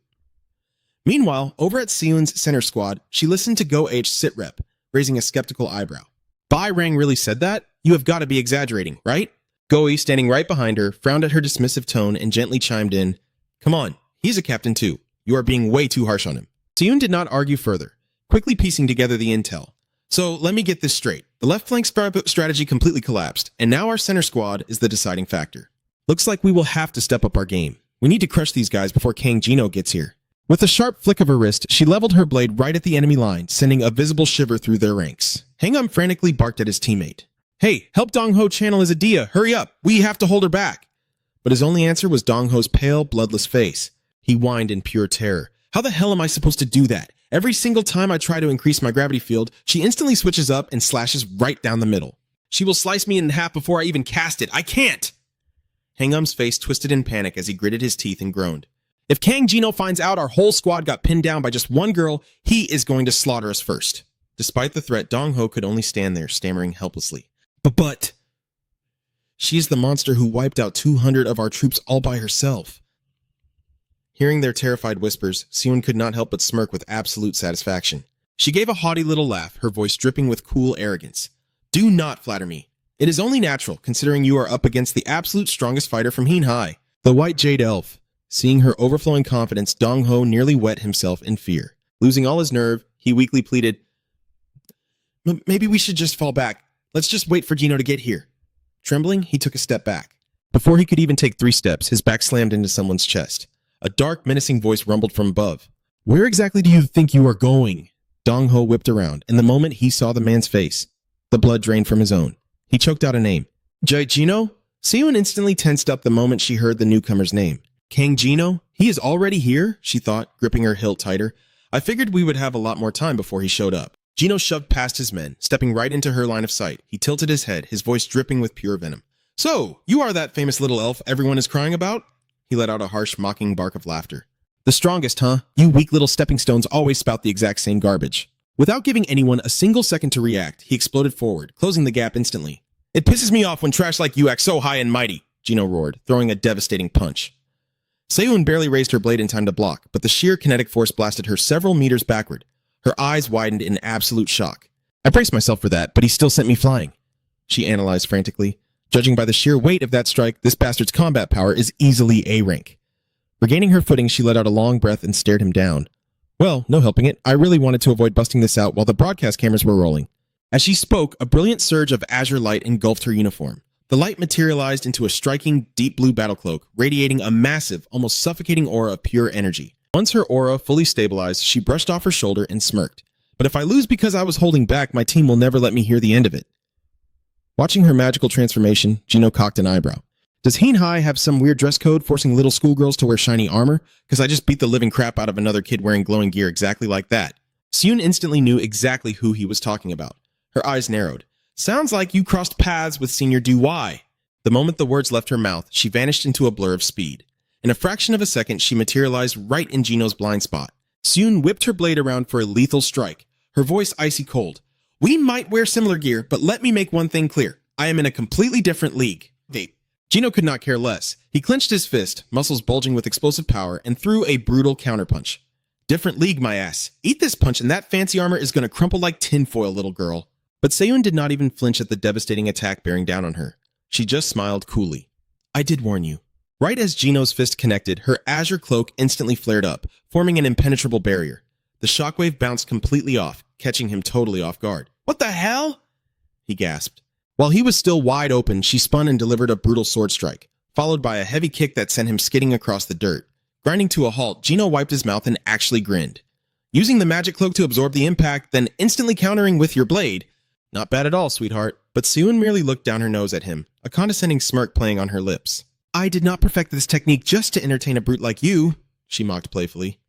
Meanwhile, over at Seun's center squad, she listened to Go H sit rep, raising a skeptical eyebrow. Bai Rang really said that? You have got to be exaggerating, right? Goi, standing right behind her, frowned at her dismissive tone and gently chimed in, Come on, he's a captain too. You are being way too harsh on him. Seun did not argue further, quickly piecing together the intel. So let me get this straight. The left flank strategy completely collapsed, and now our center squad is the deciding factor. Looks like we will have to step up our game. We need to crush these guys before Kang Jino gets here. With a sharp flick of her wrist, she leveled her blade right at the enemy line, sending a visible shiver through their ranks. Hangum frantically barked at his teammate. Hey, help Dong-ho channel his idea. Hurry up. We have to hold her back. But his only answer was Dong-ho's pale, bloodless face. He whined in pure terror. How the hell am I supposed to do that? Every single time I try to increase my gravity field, she instantly switches up and slashes right down the middle. She will slice me in half before I even cast it. I can't! Hangum's face twisted in panic as he gritted his teeth and groaned. If Kang Jino finds out our whole squad got pinned down by just one girl, he is going to slaughter us first. Despite the threat, Dong-ho could only stand there, stammering helplessly. But... She is the monster who wiped out 200 of our troops all by herself. Hearing their terrified whispers, Seun could not help but smirk with absolute satisfaction. She gave a haughty little laugh, her voice dripping with cool arrogance. Do not flatter me. It is only natural, considering you are up against the absolute strongest fighter from Heen-hai, the White Jade Elf. Seeing her overflowing confidence, Dong-ho nearly wet himself in fear. Losing all his nerve, he weakly pleaded, Maybe we should just fall back. Let's just wait for Jino to get here. Trembling, he took a step back. Before he could even take 3 steps, his back slammed into someone's chest. A dark, menacing voice rumbled from above. Where exactly do you think you are going? Dong-ho whipped around, and the moment he saw the man's face, the blood drained from his own. He choked out a name. Jino? Seun instantly tensed up the moment she heard the newcomer's name. Kang Jino?
He is already here, she thought, gripping her hilt tighter. I figured we would have a lot more time before he showed up. Gino shoved past his men, stepping right into her line of sight. He tilted his head, his voice dripping with pure venom. So, you are that famous little elf everyone is crying about? He let out a harsh, mocking bark of laughter. The strongest, huh? You weak little stepping stones always spout the exact same garbage. Without giving anyone a single second to react, he exploded forward, closing the gap instantly. It pisses me off when trash like you act so high and mighty, Gino roared, throwing a devastating punch. Seiyun barely raised her blade in time to block, but the sheer kinetic force blasted her several meters backward. Her eyes widened in absolute shock. I braced myself for that, but he still sent me flying, she analyzed frantically. Judging by the sheer weight of that strike, this bastard's combat power is easily A rank. Regaining her footing, she let out a long breath and stared him down. Well, no helping it. I really wanted to avoid busting this out while the broadcast cameras were rolling. As she spoke, a brilliant surge of azure light engulfed her uniform. The light materialized into a striking, deep blue battle cloak, radiating a massive, almost suffocating aura of pure energy. Once her aura fully stabilized, she brushed off her shoulder and smirked. But if I lose because I was holding back, my team will never let me hear the end of it. Watching her magical transformation, Gino cocked an eyebrow. Does Heinhai have some weird dress code forcing little schoolgirls to wear shiny armor? Because I just beat the living crap out of another kid wearing glowing gear exactly like that. Seiyun instantly knew exactly who he was talking about. Her eyes narrowed. Sounds like you crossed paths with Senior Duwai. The moment the words left her mouth, she vanished into a blur of speed. In a fraction of a second, she materialized right in Gino's blind spot. Seiyun whipped her blade around for a lethal strike, her voice icy cold. We might wear similar gear, but let me make one thing clear. I am in a completely different league. Vape. Gino could not care less. He clenched his fist, muscles bulging with explosive power, and threw a brutal counterpunch. Different league, my ass. Eat this punch and that fancy armor is going to crumple like tinfoil, little girl. But Seiyun did not even flinch at the devastating attack bearing down on her. She just smiled coolly. I did warn you. Right as Gino's fist connected, her azure cloak instantly flared up, forming an impenetrable barrier. The shockwave bounced completely off, catching him totally off guard. What the hell? He gasped. While he was still wide open, she spun and delivered a brutal sword strike, followed by a heavy kick that sent him skidding across the dirt. Grinding to a halt, Gino wiped his mouth and actually grinned. Using the magic cloak to absorb the impact, then instantly countering with your blade. Not bad at all, sweetheart. But Seiyun merely looked down her nose at him, a condescending smirk playing on her lips. I did not perfect this technique just to entertain a brute like you, she mocked playfully.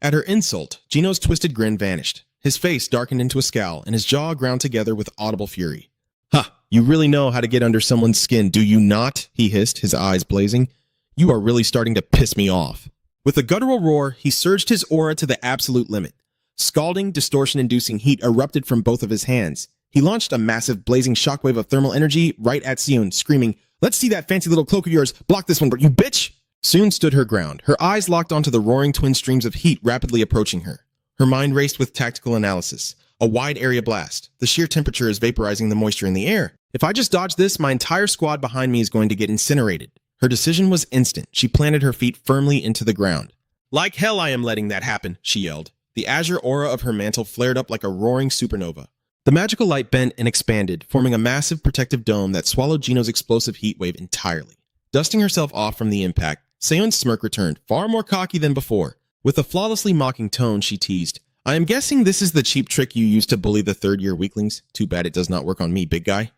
At her insult, Gino's twisted grin vanished. His face darkened into a scowl, and his jaw ground together with audible fury. Ha! You really know how to get under someone's skin, do you not? He hissed, his eyes blazing. You are really starting to piss me off. With a guttural roar, he surged his aura to the absolute limit. Scalding, distortion-inducing heat erupted from both of his hands. He launched a massive, blazing shockwave of thermal energy right at Seiyun, screaming, Let's see that fancy little cloak of yours. Block this one, you bitch! Seiyun stood her ground, her eyes locked onto the roaring twin streams of heat rapidly approaching her. Her mind raced with tactical analysis. A wide area blast. The sheer temperature is vaporizing the moisture in the air. If I just dodge this, my entire squad behind me is going to get incinerated. Her decision was instant. She planted her feet firmly into the ground. Like hell I am letting that happen, she yelled. The azure aura of her mantle flared up like a roaring supernova. The magical light bent and expanded, forming a massive protective dome that swallowed Gino's explosive heat wave entirely. Dusting herself off from the impact, Seiyun's smirk returned, far more cocky than before. With a flawlessly mocking tone, she teased, I am guessing this is the cheap trick you use to bully the third-year weaklings. Too bad it does not work on me, big guy.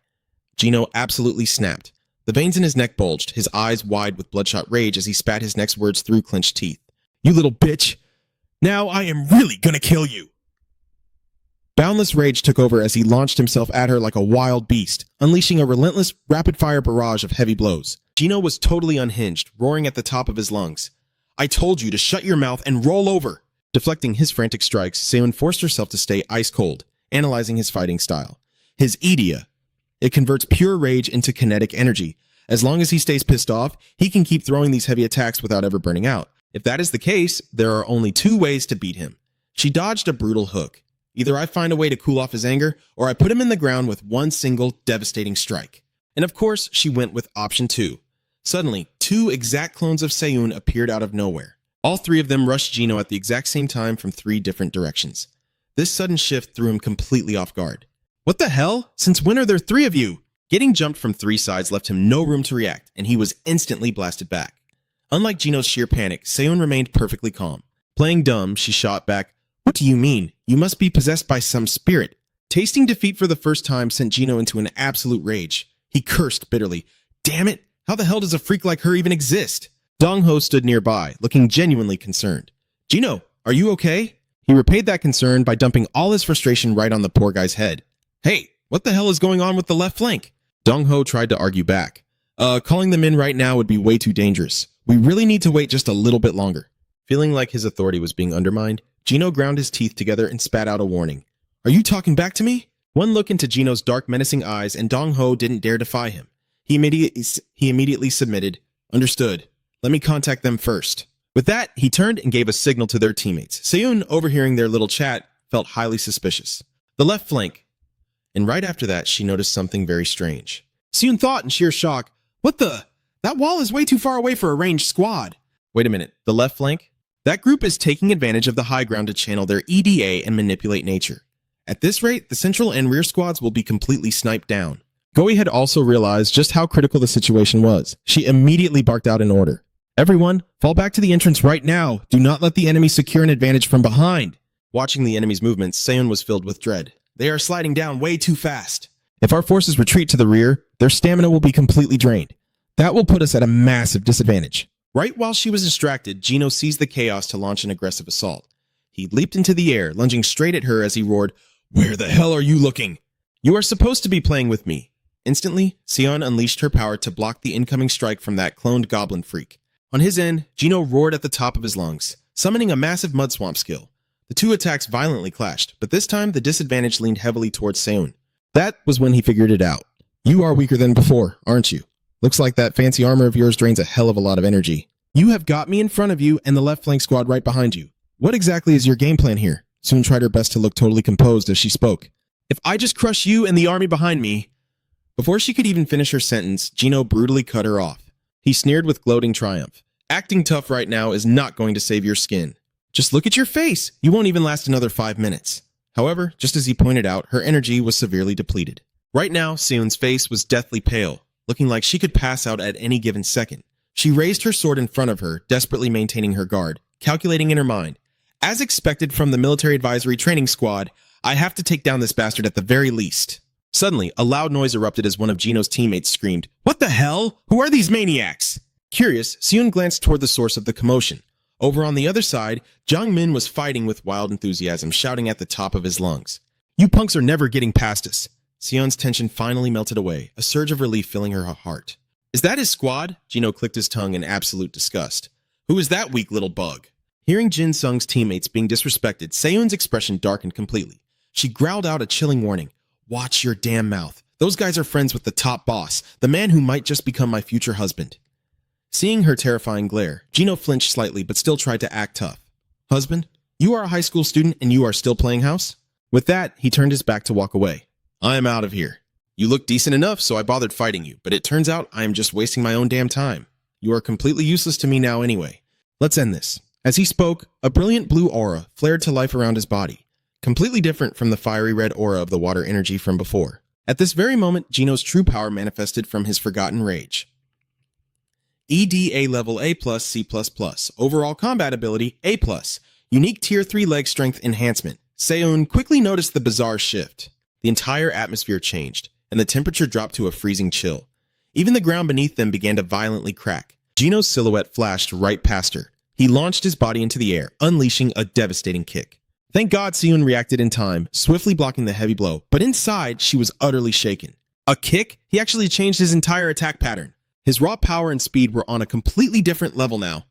Gino absolutely snapped. The veins in his neck bulged, his eyes wide with bloodshot rage as he spat his next words through clenched teeth. You little bitch! Now I am really gonna kill you! Boundless rage took over as he launched himself at her like a wild beast, unleashing a relentless, rapid-fire barrage of heavy blows. Gino was totally unhinged, roaring at the top of his lungs. I told you to shut your mouth and roll over! Deflecting his frantic strikes, Seiyun forced herself to stay ice-cold, analyzing his fighting style. His Idia. It converts pure rage into kinetic energy. As long as he stays pissed off, he can keep throwing these heavy attacks without ever burning out. If that is the case, there are only two ways to beat him. She dodged a brutal hook. Either I find a way to cool off his anger, or I put him in the ground with one single, devastating strike. And of course, she went with option 2. Suddenly, 2 exact clones of Seiyun appeared out of nowhere. All 3 of them rushed Gino at the exact same time from 3 different directions. This sudden shift threw him completely off guard. What the hell? Since when are there 3 of you? Getting jumped from 3 sides left him no room to react, and he was instantly blasted back. Unlike Gino's sheer panic, Seiyun remained perfectly calm. Playing dumb, she shot back, What do you mean? You must be possessed by some spirit. Tasting defeat for the first time sent Gino into an absolute rage. He cursed bitterly. Damn it! How the hell does a freak like her even exist? Dong-ho stood nearby, looking genuinely concerned. Jino, are you okay? He repaid that concern by dumping all his frustration right on the poor guy's head. Hey, what the hell is going on with the left flank? Dong-ho tried to argue back. Calling them in right now would be way too dangerous. We really need to wait just a little bit longer. Feeling like his authority was being undermined, Jino ground his teeth together and spat out a warning. Are you talking back to me? One look into Jino's dark, menacing eyes, and Dong-ho didn't dare defy him. He immediately submitted. Understood. Let me contact them first. With that, he turned and gave a signal to their teammates. Seun, overhearing their little chat, felt highly suspicious. The left flank. And right after that, she noticed something very strange. Seun thought in sheer shock, what the? That wall is way too far away for a ranged squad. Wait a minute, the left flank? That group is taking advantage of the high ground to channel their EDA and manipulate nature. At this rate, the central and rear squads will be completely sniped down. Goi had also realized just how critical the situation was. She immediately barked out an order. Everyone, fall back to the entrance right now. Do not let the enemy secure an advantage from behind. Watching the enemy's movements, Seun was filled with dread. They are sliding down way too fast. If our forces retreat to the rear, their stamina will be completely drained. That will put us at a massive disadvantage. Right while she was distracted, Jino seized the chaos to launch an aggressive assault. He leaped into the air, lunging straight at her as he roared, "Where the hell are you looking? You are supposed to be playing with me." Instantly, Seon unleashed her power to block the incoming strike from that cloned goblin freak. On his end, Jino roared at the top of his lungs, summoning a massive mud swamp skill. The two attacks violently clashed, but this time the disadvantage leaned heavily towards Seon. That was when he figured it out. You are weaker than before, aren't you? Looks like that fancy armor of yours drains a hell of a lot of energy. You have got me in front of you and the left flank squad right behind you. What exactly is your game plan here? Soon tried her best to look totally composed as she spoke. If I just crush you and the army behind me... Before she could even finish her sentence, Jino brutally cut her off. He sneered with gloating triumph. Acting tough right now is not going to save your skin. Just look at your face. You won't even last another 5 minutes. However, just as he pointed out, her energy was severely depleted. Right now, Seon's face was deathly pale, looking like she could pass out at any given second. She raised her sword in front of her, desperately maintaining her guard, calculating in her mind. As expected from the military advisory training squad, I have to take down this bastard at the very least. Suddenly, a loud noise erupted as one of Jino's teammates screamed, "What the hell? Who are these maniacs?" Curious, Seon glanced toward the source of the commotion. Over on the other side, Jang Min was fighting with wild enthusiasm, shouting at the top of his lungs. "You punks are never getting past us." Seon's tension finally melted away, a surge of relief filling her heart. "Is that his squad?" Jino clicked his tongue in absolute disgust. "Who is that weak little bug?" Hearing Jin Sung's teammates being disrespected, Seon's expression darkened completely. She growled out a chilling warning. "Watch your damn mouth. Those guys are friends with the top boss, the man who might just become my future husband." Seeing her terrifying glare, Jino flinched slightly but still tried to act tough. "Husband, you are a high school student and you are still playing house?" With that, he turned his back to walk away. "I am out of here. You look decent enough, so I bothered fighting you, but it turns out I am just wasting my own damn time. You are completely useless to me now anyway. Let's end this." As he spoke, a brilliant blue aura flared to life around his body, completely different from the fiery red aura of the water energy from before. At this very moment, Jino's true power manifested from his forgotten rage. EDA level A+, C++. Overall combat ability, A+. Unique tier 3 leg strength enhancement. Seon quickly noticed the bizarre shift. The entire atmosphere changed, and the temperature dropped to a freezing chill. Even the ground beneath them began to violently crack. Jino's silhouette flashed right past her. He launched his body into the air, unleashing a devastating kick. Thank God Seon reacted in time, swiftly blocking the heavy blow, but inside, she was utterly shaken. A kick? He actually changed his entire attack pattern. His raw power and speed were on a completely different level now.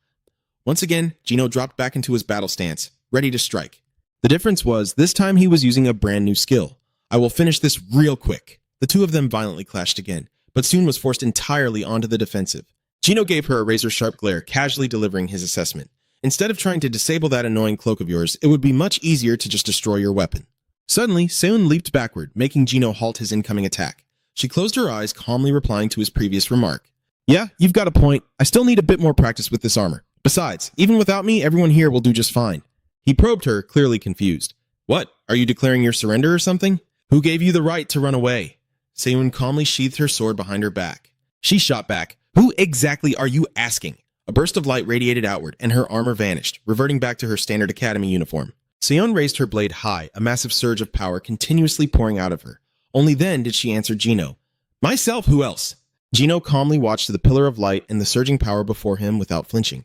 Once again, Jino dropped back into his battle stance, ready to strike. The difference was, this time he was using a brand new skill. "I will finish this real quick." The two of them violently clashed again, but soon was forced entirely onto the defensive. Jino gave her a razor-sharp glare, casually delivering his assessment. "Instead of trying to disable that annoying cloak of yours, it would be much easier to just destroy your weapon." Suddenly, Seon leaped backward, making Jino halt his incoming attack. She closed her eyes, calmly replying to his previous remark. "Yeah, you've got a point. I still need a bit more practice with this armor. Besides, even without me, everyone here will do just fine." He probed her, clearly confused. "What? Are you declaring your surrender or something? Who gave you the right to run away?" Seon calmly sheathed her sword behind her back. She shot back. "Who exactly are you asking?" A burst of light radiated outward, and her armor vanished, reverting back to her standard academy uniform. Seon raised her blade high, a massive surge of power continuously pouring out of her. Only then did she answer Jino. "Myself, who else?" Gino calmly watched the pillar of light and the surging power before him without flinching.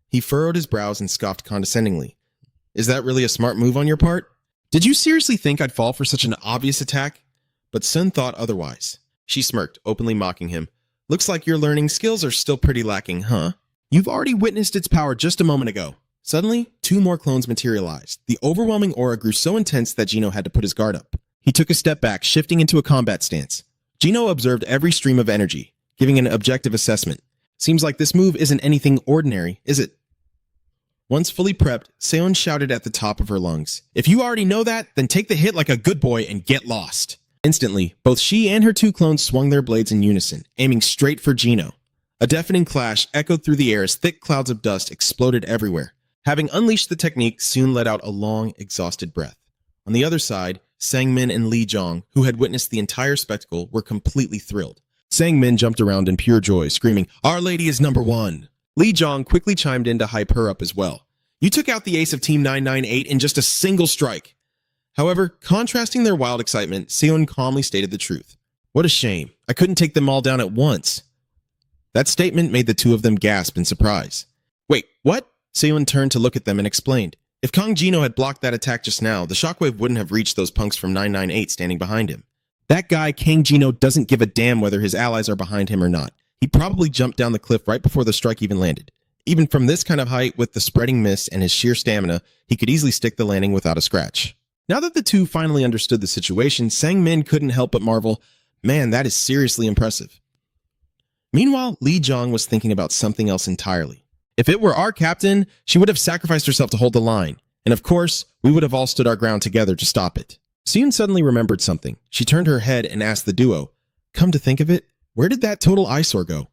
He furrowed his brows and scoffed condescendingly. Is that really a smart move on your part? Did you seriously think I'd fall for such an obvious attack? But Sun thought otherwise. She smirked, openly mocking him. Looks like your learning skills are still pretty lacking, huh? You've already witnessed its power just a moment ago. Suddenly, 2 more clones materialized. The overwhelming aura grew so intense that Gino had to put his guard up. He took a step back, shifting into a combat stance. Gino observed every stream of energy, giving an objective assessment. Seems like this move isn't anything ordinary, is it? Once fully prepped, Seon shouted at the top of her lungs. If you already know that, then take the hit like a good boy and get lost. Instantly, both she and her 2 clones swung their blades in unison, aiming straight for Gino. A deafening clash echoed through the air as thick clouds of dust exploded everywhere. Having unleashed the technique, soon let out a long, exhausted breath. On the other side, Sang-min and Lee Jong, who had witnessed the entire spectacle, were completely thrilled. Sang-min jumped around in pure joy, screaming, "Our Lady is #1!" Lee Jong quickly chimed in to hype her up as well. You took out the ace of Team 998 in just a single strike. However, contrasting their wild excitement, Seon calmly stated the truth. What a shame. I couldn't take them all down at once. That statement made the 2 of them gasp in surprise. Wait, what? Seon turned to look at them and explained. If Kang Jino had blocked that attack just now, the shockwave wouldn't have reached those punks from 998 standing behind him. That guy, Kang Jino, doesn't give a damn whether his allies are behind him or not. He probably jumped down the cliff right before the strike even landed. Even from this kind of height, with the spreading mist and his sheer stamina, he could easily stick the landing without a scratch. Now that the 2 finally understood the situation, Sang-min couldn't help but marvel, man, that is seriously impressive. Meanwhile, Lee Jong was thinking about something else entirely. If it were our captain, she would have sacrificed herself to hold the line. And of course, we would have all stood our ground together to stop it. Seon suddenly remembered something. She turned her head and asked the duo, come to think of it, where did that total eyesore go?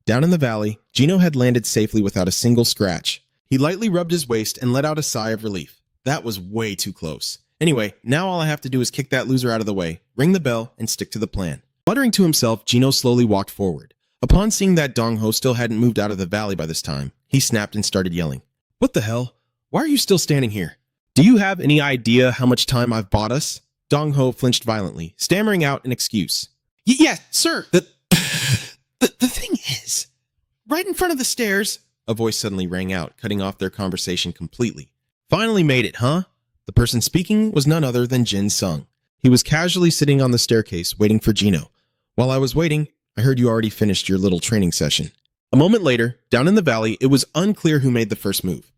Down in the valley, Gino had landed safely without a single scratch. He lightly rubbed his waist and let out a sigh of relief. That was way too close. Anyway, now all I have to do is kick that loser out of the way, ring the bell, and stick to the plan. Muttering to himself, Gino slowly walked forward. Upon seeing that Dong-ho still hadn't moved out of the valley by this time, he snapped and started yelling. What the hell? Why are you still standing here? Do you have any idea how much time I've bought us? Dong-ho flinched violently, stammering out an excuse. Yes, sir. The thing is, right in front of the stairs, a voice suddenly rang out, cutting off their conversation completely. Finally made it, huh? The person speaking was none other than Jin Sung. He was casually sitting on the staircase, waiting for Gino. While I was waiting, I heard you already finished your little training session. A moment later, down in the valley, it was unclear who made the first move.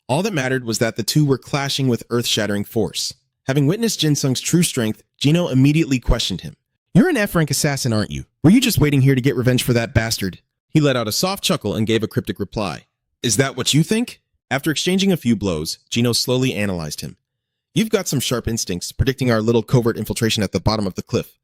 All that mattered was that the 2 were clashing with earth-shattering force. Having witnessed Jin Sung's true strength, Gino immediately questioned him. You're an F-rank assassin, aren't you? Were you just waiting here to get revenge for that bastard? He let out a soft chuckle and gave a cryptic reply. Is that what you think? After exchanging a few blows, Gino slowly analyzed him. You've got some sharp instincts, predicting our little covert infiltration at the bottom of the cliff.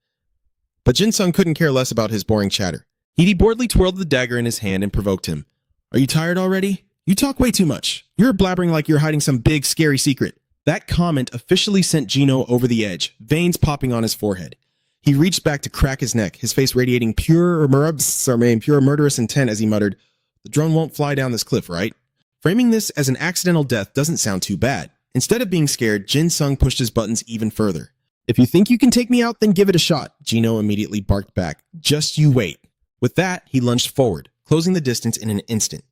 But Jin Sung couldn't care less about his boring chatter. He boredly twirled the dagger in his hand and provoked him. Are you tired already? You talk way too much. You're blabbering like you're hiding some big, scary secret. That comment officially sent Gino over the edge, veins popping on his forehead. He reached back to crack his neck, his face radiating pure murderous intent as he muttered, The drone won't fly down this cliff, right? Framing this as an accidental death doesn't sound too bad. Instead of being scared, Jin Sung pushed his buttons even further. If you think you can take me out, then give it a shot, Gino immediately barked back. Just you wait. With that, he lunged forward, closing the distance in an instant.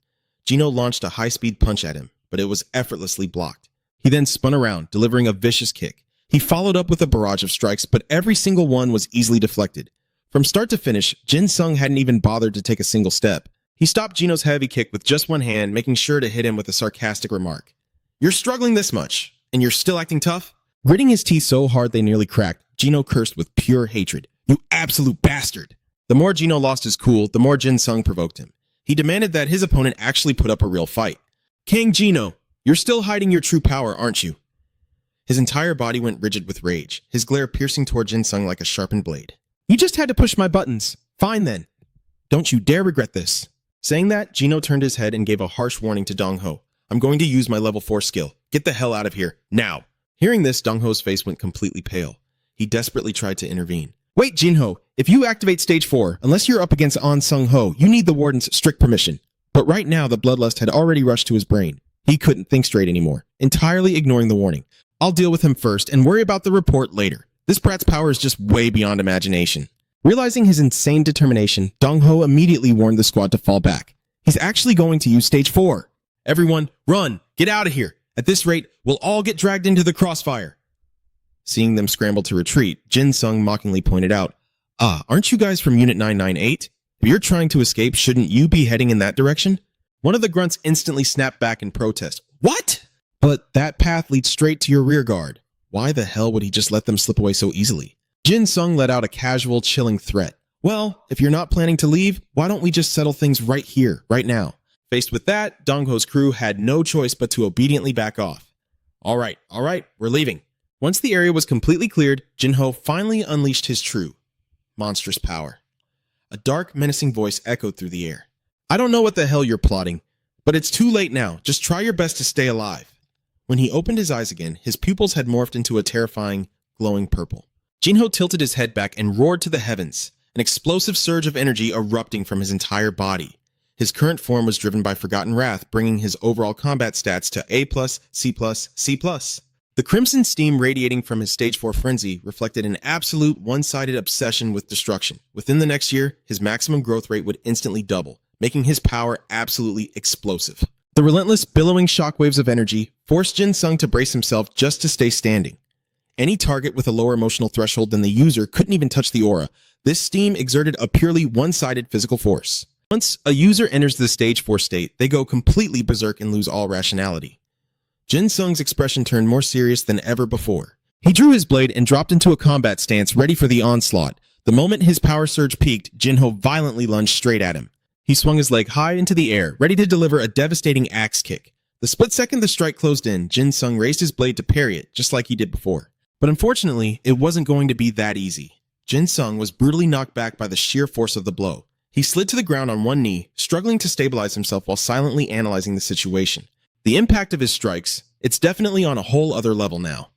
Gino launched a high-speed punch at him, but it was effortlessly blocked. He then spun around, delivering a vicious kick. He followed up with a barrage of strikes, but every single one was easily deflected. From start to finish, Jin Sung hadn't even bothered to take a single step. He stopped Gino's heavy kick with just one hand, making sure to hit him with a sarcastic remark. You're struggling this much, and you're still acting tough? Gritting his teeth so hard they nearly cracked, Gino cursed with pure hatred. You absolute bastard! The more Gino lost his cool, the more Jin Sung provoked him. He demanded that his opponent actually put up a real fight. Kang Gino, you're still hiding your true power, aren't you? His entire body went rigid with rage, his glare piercing toward Jin Sung like a sharpened blade. You just had to push my buttons. Fine then. Don't you dare regret this. Saying that, Gino turned his head and gave a harsh warning to Dong-ho. I'm going to use my level 4 skill. Get the hell out of here, now. Hearing this, Dong-ho's face went completely pale. He desperately tried to intervene. Wait, Jin-ho, if you activate stage 4, unless you're up against An Sung-ho, you need the warden's strict permission. But right now, the bloodlust had already rushed to his brain. He couldn't think straight anymore, entirely ignoring the warning. I'll deal with him first and worry about the report later. This brat's power is just way beyond imagination.
Realizing his insane determination, Dong-ho immediately warned the squad to fall back. He's actually going to use stage 4.
Everyone, run! Get out of here! At this rate, we'll all get dragged into the crossfire. Seeing them scramble to retreat, Jin Sung mockingly pointed out, aren't you guys from Unit 998? If you're trying to escape, shouldn't you be heading in that direction? One of the grunts instantly snapped back in protest. What? But that path leads straight to your rear guard. Why the hell would he just let them slip away so easily? Jin Sung let out a casual, chilling threat. Well, if you're not planning to leave, why don't we just settle things right here, right now? Faced with that, Dong-ho's crew had no choice but to obediently back off. All right, we're leaving. Once the area was completely cleared, Jin-ho finally unleashed his true, monstrous power. A dark, menacing voice echoed through the air. I don't know what the hell you're plotting, but it's too late now. Just try your best to stay alive. When he opened his eyes again, his pupils had morphed into a terrifying, glowing purple. Jin-ho tilted his head back and roared to the heavens, an explosive surge of energy erupting from his entire body. His current form was driven by Forgotten Wrath, bringing his overall combat stats to A+, C+, C+. The crimson steam radiating from his Stage 4 frenzy reflected an absolute one-sided obsession with destruction. Within the next year, his maximum growth rate would instantly double, making his power absolutely explosive. The relentless, billowing shockwaves of energy forced Jin Sung to brace himself just to stay standing. Any target with a lower emotional threshold than the user couldn't even touch the aura. This steam exerted a purely one-sided physical force. Once a user enters the Stage 4 state, they go completely berserk and lose all rationality. Jin Sung's expression turned more serious than ever before. He drew his blade and dropped into a combat stance, ready for the onslaught. The moment his power surge peaked, Jin-ho violently lunged straight at him. He swung his leg high into the air, ready to deliver a devastating axe kick. The split second the strike closed in, Jin Sung raised his blade to parry it, just like he did before. But unfortunately, it wasn't going to be that easy. Jin Sung was brutally knocked back by the sheer force of the blow. He slid to the ground on one knee, struggling to stabilize himself while silently analyzing the situation. The impact of his strikes, it's definitely on a whole other level now.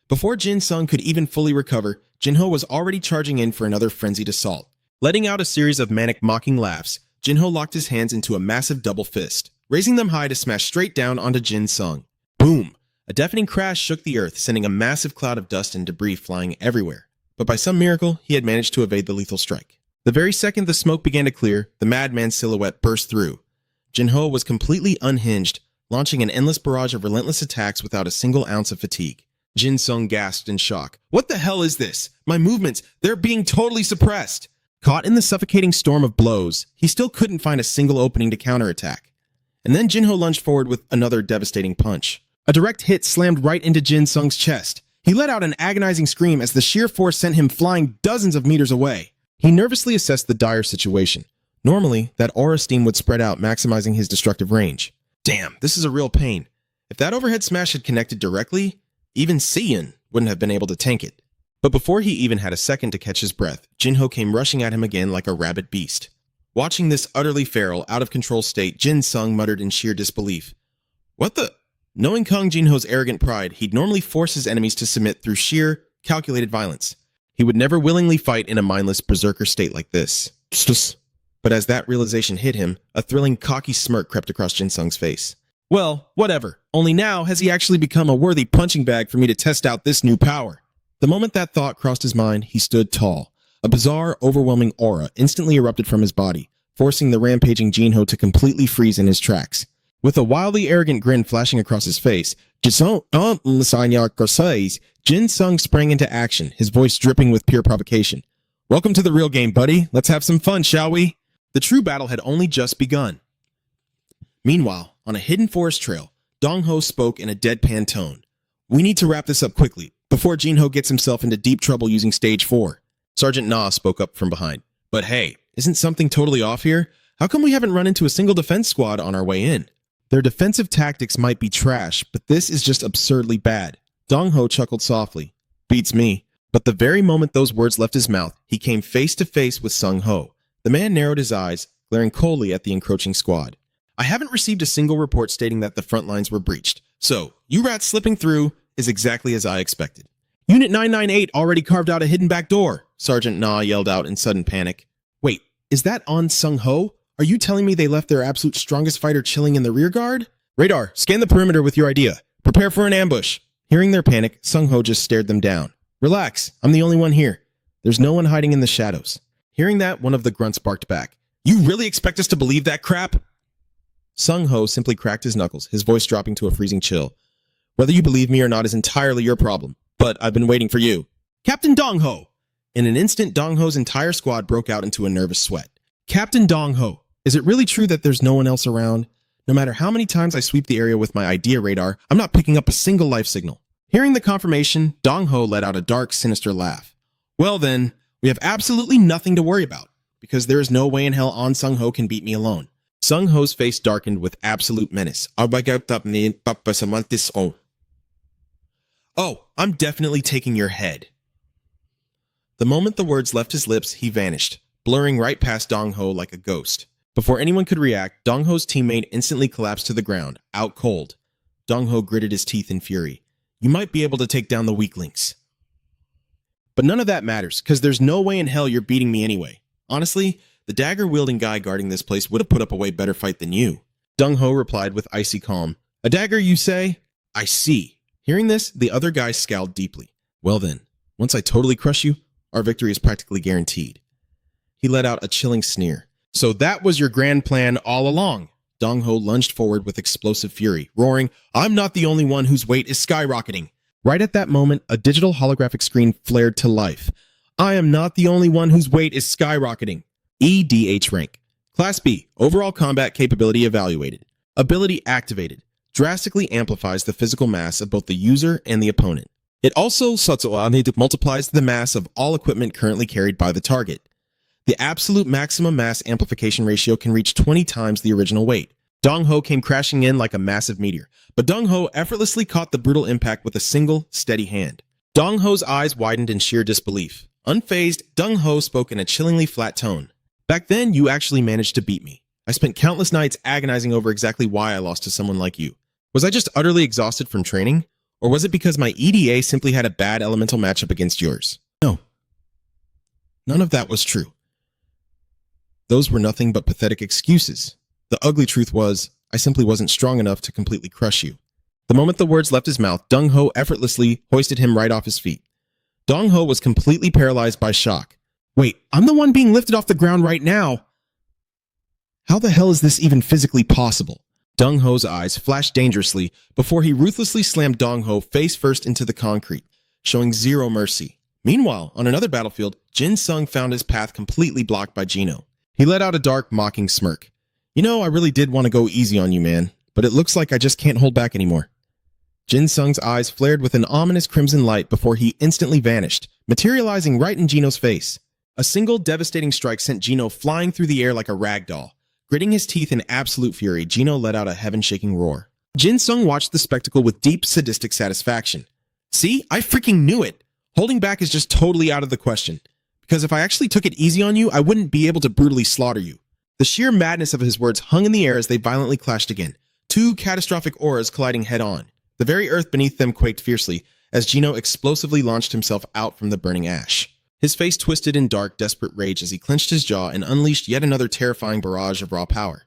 Before Jin Sung could even fully recover, Jin-ho was already charging in for another frenzied assault. Letting out a series of manic mocking laughs, Jin-ho locked his hands into a massive double fist, raising them high to smash straight down onto Jin Sung. Boom! A deafening crash shook the earth, sending a massive cloud of dust and debris flying everywhere. But by some miracle, he had managed to evade the lethal strike. The very second the smoke began to clear, the madman's silhouette burst through. Jin-ho was completely unhinged, launching an endless barrage of relentless attacks without a single ounce of fatigue. Jin Sung gasped in shock. What the hell is this? My movements, they're being totally suppressed. Caught in the suffocating storm of blows, he still couldn't find a single opening to counterattack. And then Jin-ho lunged forward with another devastating punch. A direct hit slammed right into Jin Sung's chest. He let out an agonizing scream as the sheer force sent him flying dozens of meters away. He nervously assessed the dire situation. Normally, that aura steam would spread out, maximizing his destructive range. Damn, this is a real pain. If that overhead smash had connected directly, even Seiyan wouldn't have been able to tank it. But before he even had a second to catch his breath, Jin-ho came rushing at him again like a rabid beast. Watching this utterly feral, out-of-control state, Jin Sung muttered in sheer disbelief. What the? Knowing Kang Jin-ho's arrogant pride, he'd normally force his enemies to submit through sheer, calculated violence. He would never willingly fight in a mindless berserker state like this. But as that realization hit him, a thrilling, cocky smirk crept across Jin Sung's face. Well, whatever. Only now has he actually become a worthy punching bag for me to test out this new power. The moment that thought crossed his mind, he stood tall. A bizarre, overwhelming aura instantly erupted from his body, forcing the rampaging Jin-ho to completely freeze in his tracks. With a wildly arrogant grin flashing across his face, Jin Sung sprang into action, his voice dripping with pure provocation. Welcome to the real game, buddy. Let's have some fun, shall we? The true battle had only just begun. Meanwhile, on a hidden forest trail, Dong-ho spoke in a deadpan tone. We need to wrap this up quickly, before Jin-ho gets himself into deep trouble using Stage 4. Sergeant Na spoke up from behind. But hey, isn't something totally off here? How come we haven't run into a single defense squad on our way in? Their defensive tactics might be trash, but this is just absurdly bad. Dong-ho chuckled softly. Beats me. But the very moment those words left his mouth, he came face to face with Sung-ho. The man narrowed his eyes, glaring coldly at the encroaching squad. I haven't received a single report stating that the front lines were breached. So, you rats slipping through is exactly as I expected. Unit 998 already carved out a hidden back door, Sergeant Na yelled out in sudden panic. Wait, is that on Sung-ho? Are you telling me they left their absolute strongest fighter chilling in the rear guard? Radar, scan the perimeter with your idea. Prepare for an ambush. Hearing their panic, Sung-ho just stared them down. Relax, I'm the only one here. There's no one hiding in the shadows. Hearing that, one of the grunts barked back. You really expect us to believe that crap? Sung Ho simply cracked his knuckles, his voice dropping to a freezing chill. Whether you believe me or not is entirely your problem, but I've been waiting for you. Captain Dong Ho! In an instant, Dong Ho's entire squad broke out into a nervous sweat. Captain Dong Ho, is it really true that there's no one else around? No matter how many times I sweep the area with my idea radar, I'm not picking up a single life signal. Hearing the confirmation, Dong Ho let out a dark, sinister laugh. Well then, we have absolutely nothing to worry about, because there is no way in hell On Sung Ho can beat me alone. Sung Ho's face darkened with absolute menace. Oh, I'm definitely taking your head. The moment the words left his lips, he vanished, blurring right past Dong Ho like a ghost. Before anyone could react, Dong Ho's teammate instantly collapsed to the ground, out cold. Dong Ho gritted his teeth in fury. You might be able to take down the weaklings. But none of that matters, because there's no way in hell you're beating me anyway. Honestly, the dagger-wielding guy guarding this place would have put up a way better fight than you. Dong Ho replied with icy calm. A dagger, you say? I see. Hearing this, the other guy scowled deeply. Well then, once I totally crush you, our victory is practically guaranteed. He let out a chilling sneer. So that was your grand plan all along. Dong Ho lunged forward with explosive fury, roaring, I'm not the only one whose weight is skyrocketing. Right at that moment, a digital holographic screen flared to life. I am not the only one whose weight is skyrocketing. EDH rank. Class B, overall combat capability evaluated. Ability activated. Drastically amplifies the physical mass of both the user and the opponent. It also multiplies the mass of all equipment currently carried by the target. The absolute maximum mass amplification ratio can reach 20 times the original weight. Dong Ho came crashing in like a massive meteor, but Dong Ho effortlessly caught the brutal impact with a single, steady hand. Dong Ho's eyes widened in sheer disbelief. Unfazed, Dong Ho spoke in a chillingly flat tone. Back then, you actually managed to beat me. I spent countless nights agonizing over exactly why I lost to someone like you. Was I just utterly exhausted from training? Or was it because my EDA simply had a bad elemental matchup against yours? No. None of that was true. Those were nothing but pathetic excuses. The ugly truth was, I simply wasn't strong enough to completely crush you. The moment the words left his mouth, Dong Ho effortlessly hoisted him right off his feet. Dong Ho was completely paralyzed by shock. Wait, I'm the one being lifted off the ground right now. How the hell is this even physically possible? Dong Ho's eyes flashed dangerously before he ruthlessly slammed Dong Ho face first into the concrete, showing zero mercy. Meanwhile, on another battlefield, Jin Sung found his path completely blocked by Gino. He let out a dark, mocking smirk. You know, I really did want to go easy on you, man, but it looks like I just can't hold back anymore. Jin Sung's eyes flared with an ominous crimson light before he instantly vanished, materializing right in Gino's face. A single devastating strike sent Gino flying through the air like a rag doll. Gritting his teeth in absolute fury, Gino let out a heaven-shaking roar. Jin Sung watched the spectacle with deep, sadistic satisfaction. See, I freaking knew it! Holding back is just totally out of the question. Because if I actually took it easy on you, I wouldn't be able to brutally slaughter you. The sheer madness of his words hung in the air as they violently clashed again, two catastrophic auras colliding head-on. The very earth beneath them quaked fiercely, as Gino explosively launched himself out from the burning ash. His face twisted in dark, desperate rage as he clenched his jaw and unleashed yet another terrifying barrage of raw power.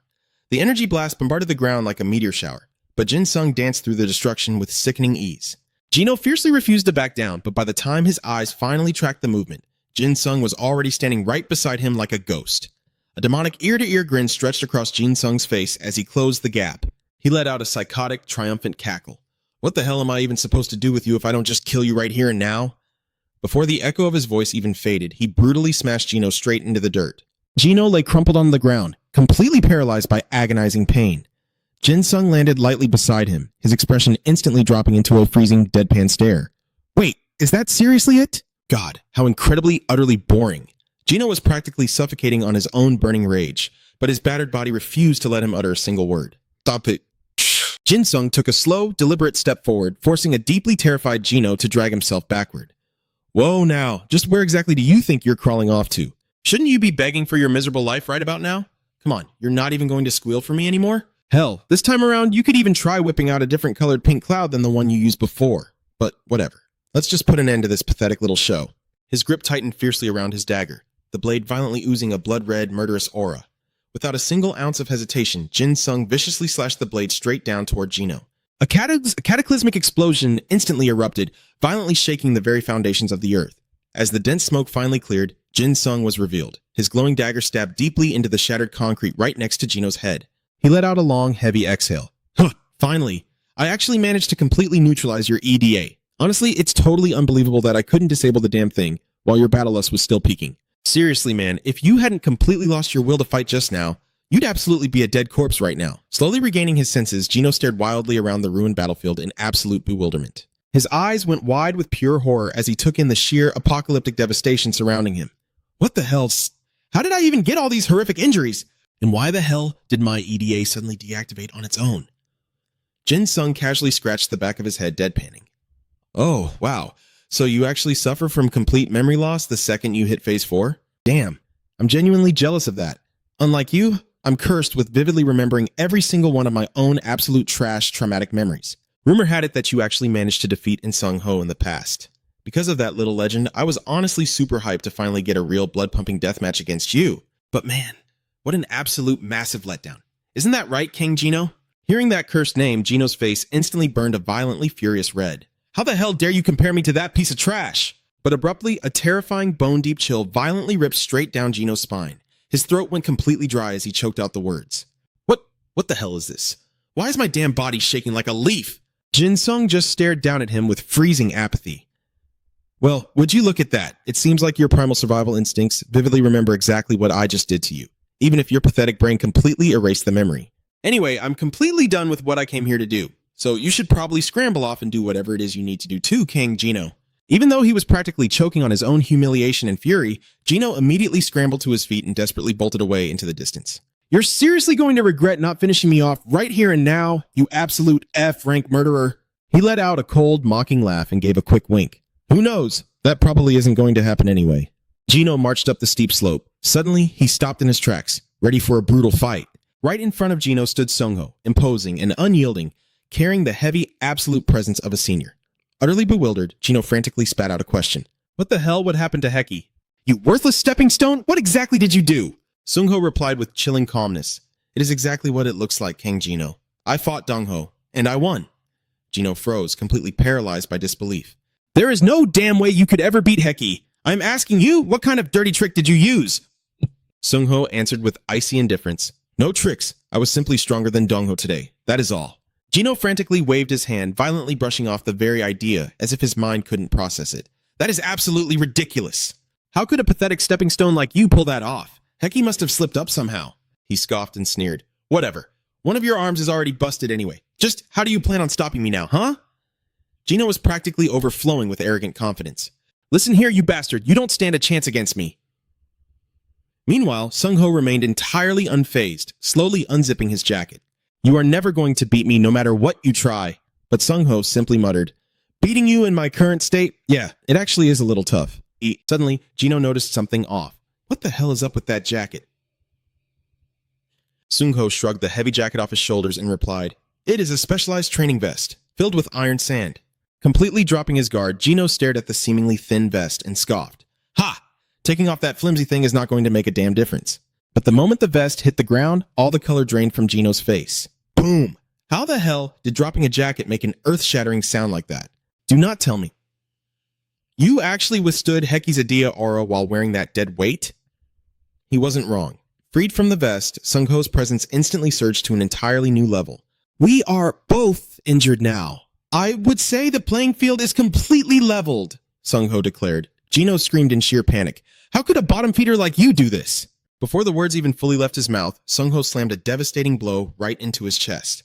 The energy blast bombarded the ground like a meteor shower, but Jin Sung danced through the destruction with sickening ease. Gino fiercely refused to back down, but by the time his eyes finally tracked the movement, Jin Sung was already standing right beside him like a ghost. A demonic ear-to-ear grin stretched across Jin Sung's face as he closed the gap. He let out a psychotic, triumphant cackle. What the hell am I even supposed to do with you if I don't just kill you right here and now? Before the echo of his voice even faded, he brutally smashed Gino straight into the dirt. Gino lay crumpled on the ground, completely paralyzed by agonizing pain. Jin Sung landed lightly beside him, his expression instantly dropping into a freezing, deadpan stare. Wait, is that seriously it? God, how incredibly, utterly boring. Gino was practically suffocating on his own burning rage, but his battered body refused to let him utter a single word. Stop it. Jin Sung took a slow, deliberate step forward, forcing a deeply terrified Gino to drag himself backward. Whoa now, just where exactly do you think you're crawling off to? Shouldn't you be begging for your miserable life right about now? Come on, you're not even going to squeal for me anymore? Hell, this time around, you could even try whipping out a different colored pink cloud than the one you used before. But whatever. Let's just put an end to this pathetic little show. His grip tightened fiercely around his dagger, the blade violently oozing a blood-red, murderous aura. Without a single ounce of hesitation, Jin Sung viciously slashed the blade straight down toward Gino. A cataclysmic explosion instantly erupted, violently shaking the very foundations of the earth. As the dense smoke finally cleared, Jin Sung was revealed. His glowing dagger stabbed deeply into the shattered concrete right next to Gino's head. He let out a long, heavy exhale. Huh, finally. I actually managed to completely neutralize your EDA. Honestly, it's totally unbelievable that I couldn't disable the damn thing while your battle lust was still peaking. Seriously, man, if you hadn't completely lost your will to fight just now, you'd absolutely be a dead corpse right now. Slowly regaining his senses, Gino stared wildly around the ruined battlefield in absolute bewilderment. His eyes went wide with pure horror as he took in the sheer apocalyptic devastation surrounding him. What the hell? How did I even get all these horrific injuries? And why the hell did my EDA suddenly deactivate on its own? Jin Sung casually scratched the back of his head, deadpanning. Oh, wow. So you actually suffer from complete memory loss the second you hit phase 4? Damn, I'm genuinely jealous of that. Unlike you, I'm cursed with vividly remembering every single one of my own absolute trash traumatic memories. Rumor had it that you actually managed to defeat In Sung Ho in the past. Because of that little legend, I was honestly super hyped to finally get a real blood-pumping deathmatch against you. But man, what an absolute massive letdown. Isn't that right, King Gino? Hearing that cursed name, Gino's face instantly burned a violently furious red. How the hell dare you compare me to that piece of trash? But abruptly, a terrifying bone-deep chill violently ripped straight down Gino's spine. His throat went completely dry as he choked out the words. What the hell is this? Why is my damn body shaking like a leaf? Jin Sung just stared down at him with freezing apathy. Well, would you look at that? It seems like your primal survival instincts vividly remember exactly what I just did to you, even if your pathetic brain completely erased the memory. Anyway, I'm completely done with what I came here to do, so you should probably scramble off and do whatever it is you need to do too, King Gino. Even though he was practically choking on his own humiliation and fury, Gino immediately scrambled to his feet and desperately bolted away into the distance. You're seriously going to regret not finishing me off right here and now, you absolute F-rank murderer? He let out a cold, mocking laugh and gave a quick wink. Who knows? That probably isn't going to happen anyway. Gino marched up the steep slope. Suddenly, he stopped in his tracks, ready for a brutal fight. Right in front of Gino stood Sungho, imposing and unyielding, carrying the heavy, absolute presence of a senior. Utterly bewildered, Gino frantically spat out a question. What the hell would happen to Heki? You worthless stepping stone? What exactly did you do? Sungho replied with chilling calmness. It is exactly what it looks like, King Gino. I fought Dongho, and I won. Gino froze, completely paralyzed by disbelief. There is no damn way you could ever beat Heki. I'm asking you, what kind of dirty trick did you use? Sungho answered with icy indifference. No tricks. I was simply stronger than Dongho today. That is all. Gino frantically waved his hand, violently brushing off the very idea, as if his mind couldn't process it. That is absolutely ridiculous. How could a pathetic stepping stone like you pull that off? Heki must have slipped up somehow. He scoffed and sneered. Whatever. One of your arms is already busted anyway. Just how do you plan on stopping me now, huh? Gino was practically overflowing with arrogant confidence. Listen here, you bastard. You don't stand a chance against me. Meanwhile, Sungho remained entirely unfazed, slowly unzipping his jacket. You are never going to beat me no matter what you try. But Sungho simply muttered, beating you in my current state? Yeah, it actually is a little tough. Suddenly, Gino noticed something off. What the hell is up with that jacket? Sungho shrugged the heavy jacket off his shoulders and replied, it is a specialized training vest, filled with iron sand. Completely dropping his guard, Gino stared at the seemingly thin vest and scoffed. Ha! Taking off that flimsy thing is not going to make a damn difference. But the moment the vest hit the ground, all the color drained from Gino's face. Boom! How the hell did dropping a jacket make an earth-shattering sound like that? Do not tell me. You actually withstood Heki's Adia aura while wearing that dead weight? He wasn't wrong. Freed from the vest, Sungho's presence instantly surged to an entirely new level. We are both injured now. I would say the playing field is completely leveled, Sungho declared. Gino screamed in sheer panic. How could a bottom feeder like you do this? Before the words even fully left his mouth, Sungho slammed a devastating blow right into his chest.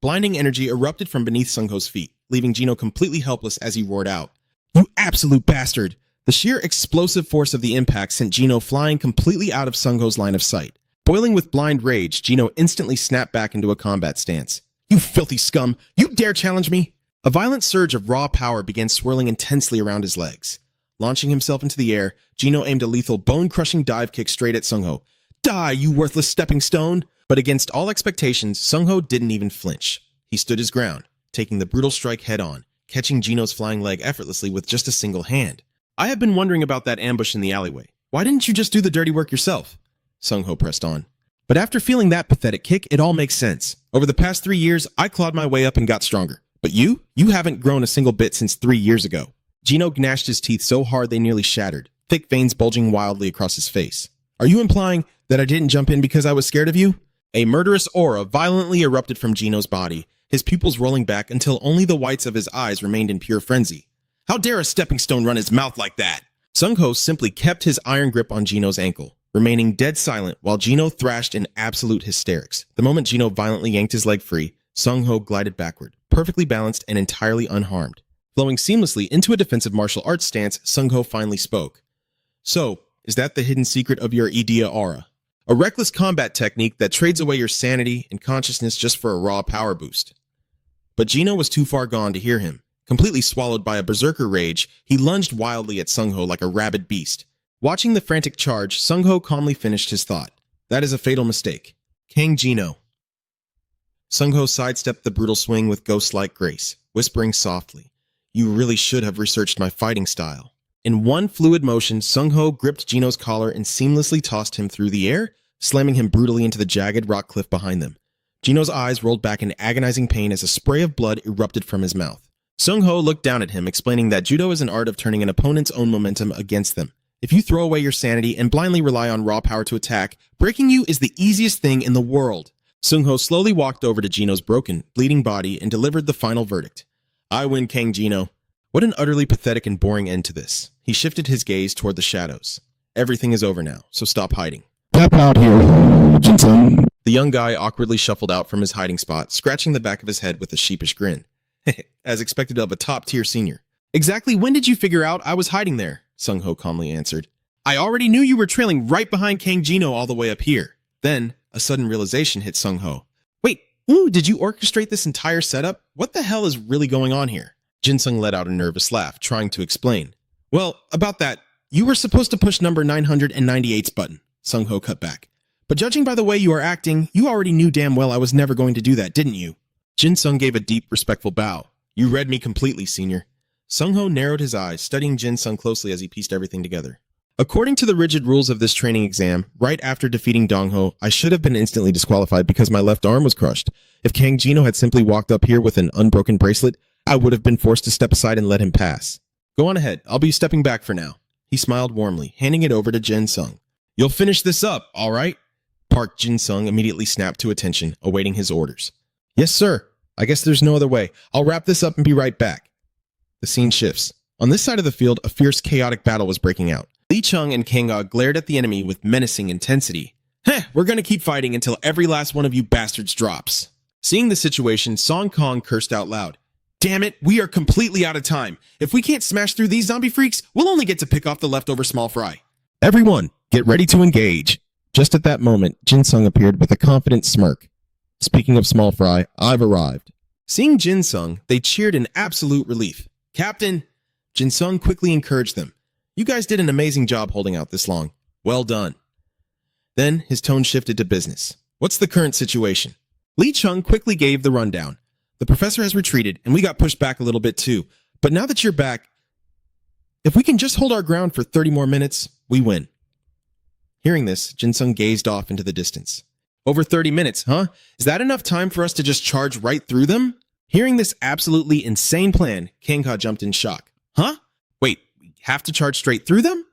Blinding energy erupted from beneath Sungho's feet, leaving Gino completely helpless as he roared out. You absolute bastard! The sheer explosive force of the impact sent Gino flying completely out of Sungho's line of sight. Boiling with blind rage, Gino instantly snapped back into a combat stance. You filthy scum! You dare challenge me? A violent surge of raw power began swirling intensely around his legs. Launching himself into the air, Gino aimed a lethal bone-crushing dive kick straight at Sungho. Die, you worthless stepping stone! But against all expectations, Sungho didn't even flinch. He stood his ground, taking the brutal strike head-on, catching Gino's flying leg effortlessly with just a single hand. I have been wondering about that ambush in the alleyway. Why didn't you just do the dirty work yourself? Sungho pressed on. But after feeling that pathetic kick, it all makes sense. Over the past 3 years, I clawed my way up and got stronger. But you haven't grown a single bit since 3 years ago. Gino gnashed his teeth so hard they nearly shattered, thick veins bulging wildly across his face. Are you implying that I didn't jump in because I was scared of you? A murderous aura violently erupted from Gino's body, his pupils rolling back until only the whites of his eyes remained in pure frenzy. How dare a stepping stone run his mouth like that? Sung-ho simply kept his iron grip on Gino's ankle, remaining dead silent while Gino thrashed in absolute hysterics. The moment Gino violently yanked his leg free, Sung-ho glided backward, perfectly balanced and entirely unharmed. Flowing seamlessly into a defensive martial arts stance, Sung-ho finally spoke. So, is that the hidden secret of your Idea aura? A reckless combat technique that trades away your sanity and consciousness just for a raw power boost. But Gino was too far gone to hear him. Completely swallowed by a berserker rage, he lunged wildly at Sung-ho like a rabid beast. Watching the frantic charge, Sung-ho calmly finished his thought. That is a fatal mistake. Kang Gino. Sung-ho sidestepped the brutal swing with ghost-like grace, whispering softly, You really should have researched my fighting style. In one fluid motion, Sung-ho gripped Gino's collar and seamlessly tossed him through the air, slamming him brutally into the jagged rock cliff behind them. Gino's eyes rolled back in agonizing pain as a spray of blood erupted from his mouth. Sung-ho looked down at him, explaining that judo is an art of turning an opponent's own momentum against them. If you throw away your sanity and blindly rely on raw power to attack, breaking you is the easiest thing in the world. Sung-ho slowly walked over to Gino's broken, bleeding body and delivered the final verdict. I win, Kang Gino. What an utterly pathetic and boring end to this. He shifted his gaze toward the shadows. Everything is over now, so stop hiding.
Tap out here, Jin-sung.
The young guy awkwardly shuffled out from his hiding spot, scratching the back of his head with a sheepish grin. As expected of a top-tier senior. Exactly when did you figure out I was hiding there? Sung-ho calmly answered. I already knew you were trailing right behind Kang Gino all the way up here. Then, a sudden realization hit Sung-ho. Wait, did you orchestrate this entire setup? What the hell is really going on here? Jin-sung let out a nervous laugh, trying to explain. Well, about that, you were supposed to push number 998's button, Sung-ho cut back. But judging by the way you are acting, you already knew damn well I was never going to do that, didn't you? Jin-sung gave a deep, respectful bow. You read me completely, senior. Sung-ho narrowed his eyes, studying Jin-sung closely as he pieced everything together. According to the rigid rules of this training exam, right after defeating Dong-ho, I should have been instantly disqualified because my left arm was crushed. If Kang Gino had simply walked up here with an unbroken bracelet, I would have been forced to step aside and let him pass. Go on ahead, I'll be stepping back for now. He smiled warmly, handing it over to Jin-sung. You'll finish this up, all right? Park Jin-sung immediately snapped to attention, awaiting his orders. Yes, sir. I guess there's no other way. I'll wrap this up and be right back. The scene shifts. On this side of the field, a fierce, chaotic battle was breaking out. Lee Chung and Kang-ah glared at the enemy with menacing intensity. We're gonna keep fighting until every last one of you bastards drops. Seeing the situation, Song Kong cursed out loud. Damn it, we are completely out of time. If we can't smash through these zombie freaks, we'll only get to pick off the leftover small fry.
Everyone, get ready to engage. Just at that moment, Jin-sung appeared with a confident smirk. Speaking of small fry, I've arrived.
Seeing Jin-sung, they cheered in absolute relief. Captain! Jin-sung quickly encouraged them. You guys did an amazing job holding out this long. Well done. Then his tone shifted to business. What's the current situation? Lee Chung quickly gave the rundown. The professor has retreated, and we got pushed back a little bit too. But now that you're back, if we can just hold our ground for 30 more minutes, we win. Hearing this, Jin-sung gazed off into the distance. Over 30 minutes, huh? Is that enough time for us to just charge right through them? Hearing this absolutely insane plan, Kang-ha jumped in shock. Huh? Wait, we have to charge straight through them?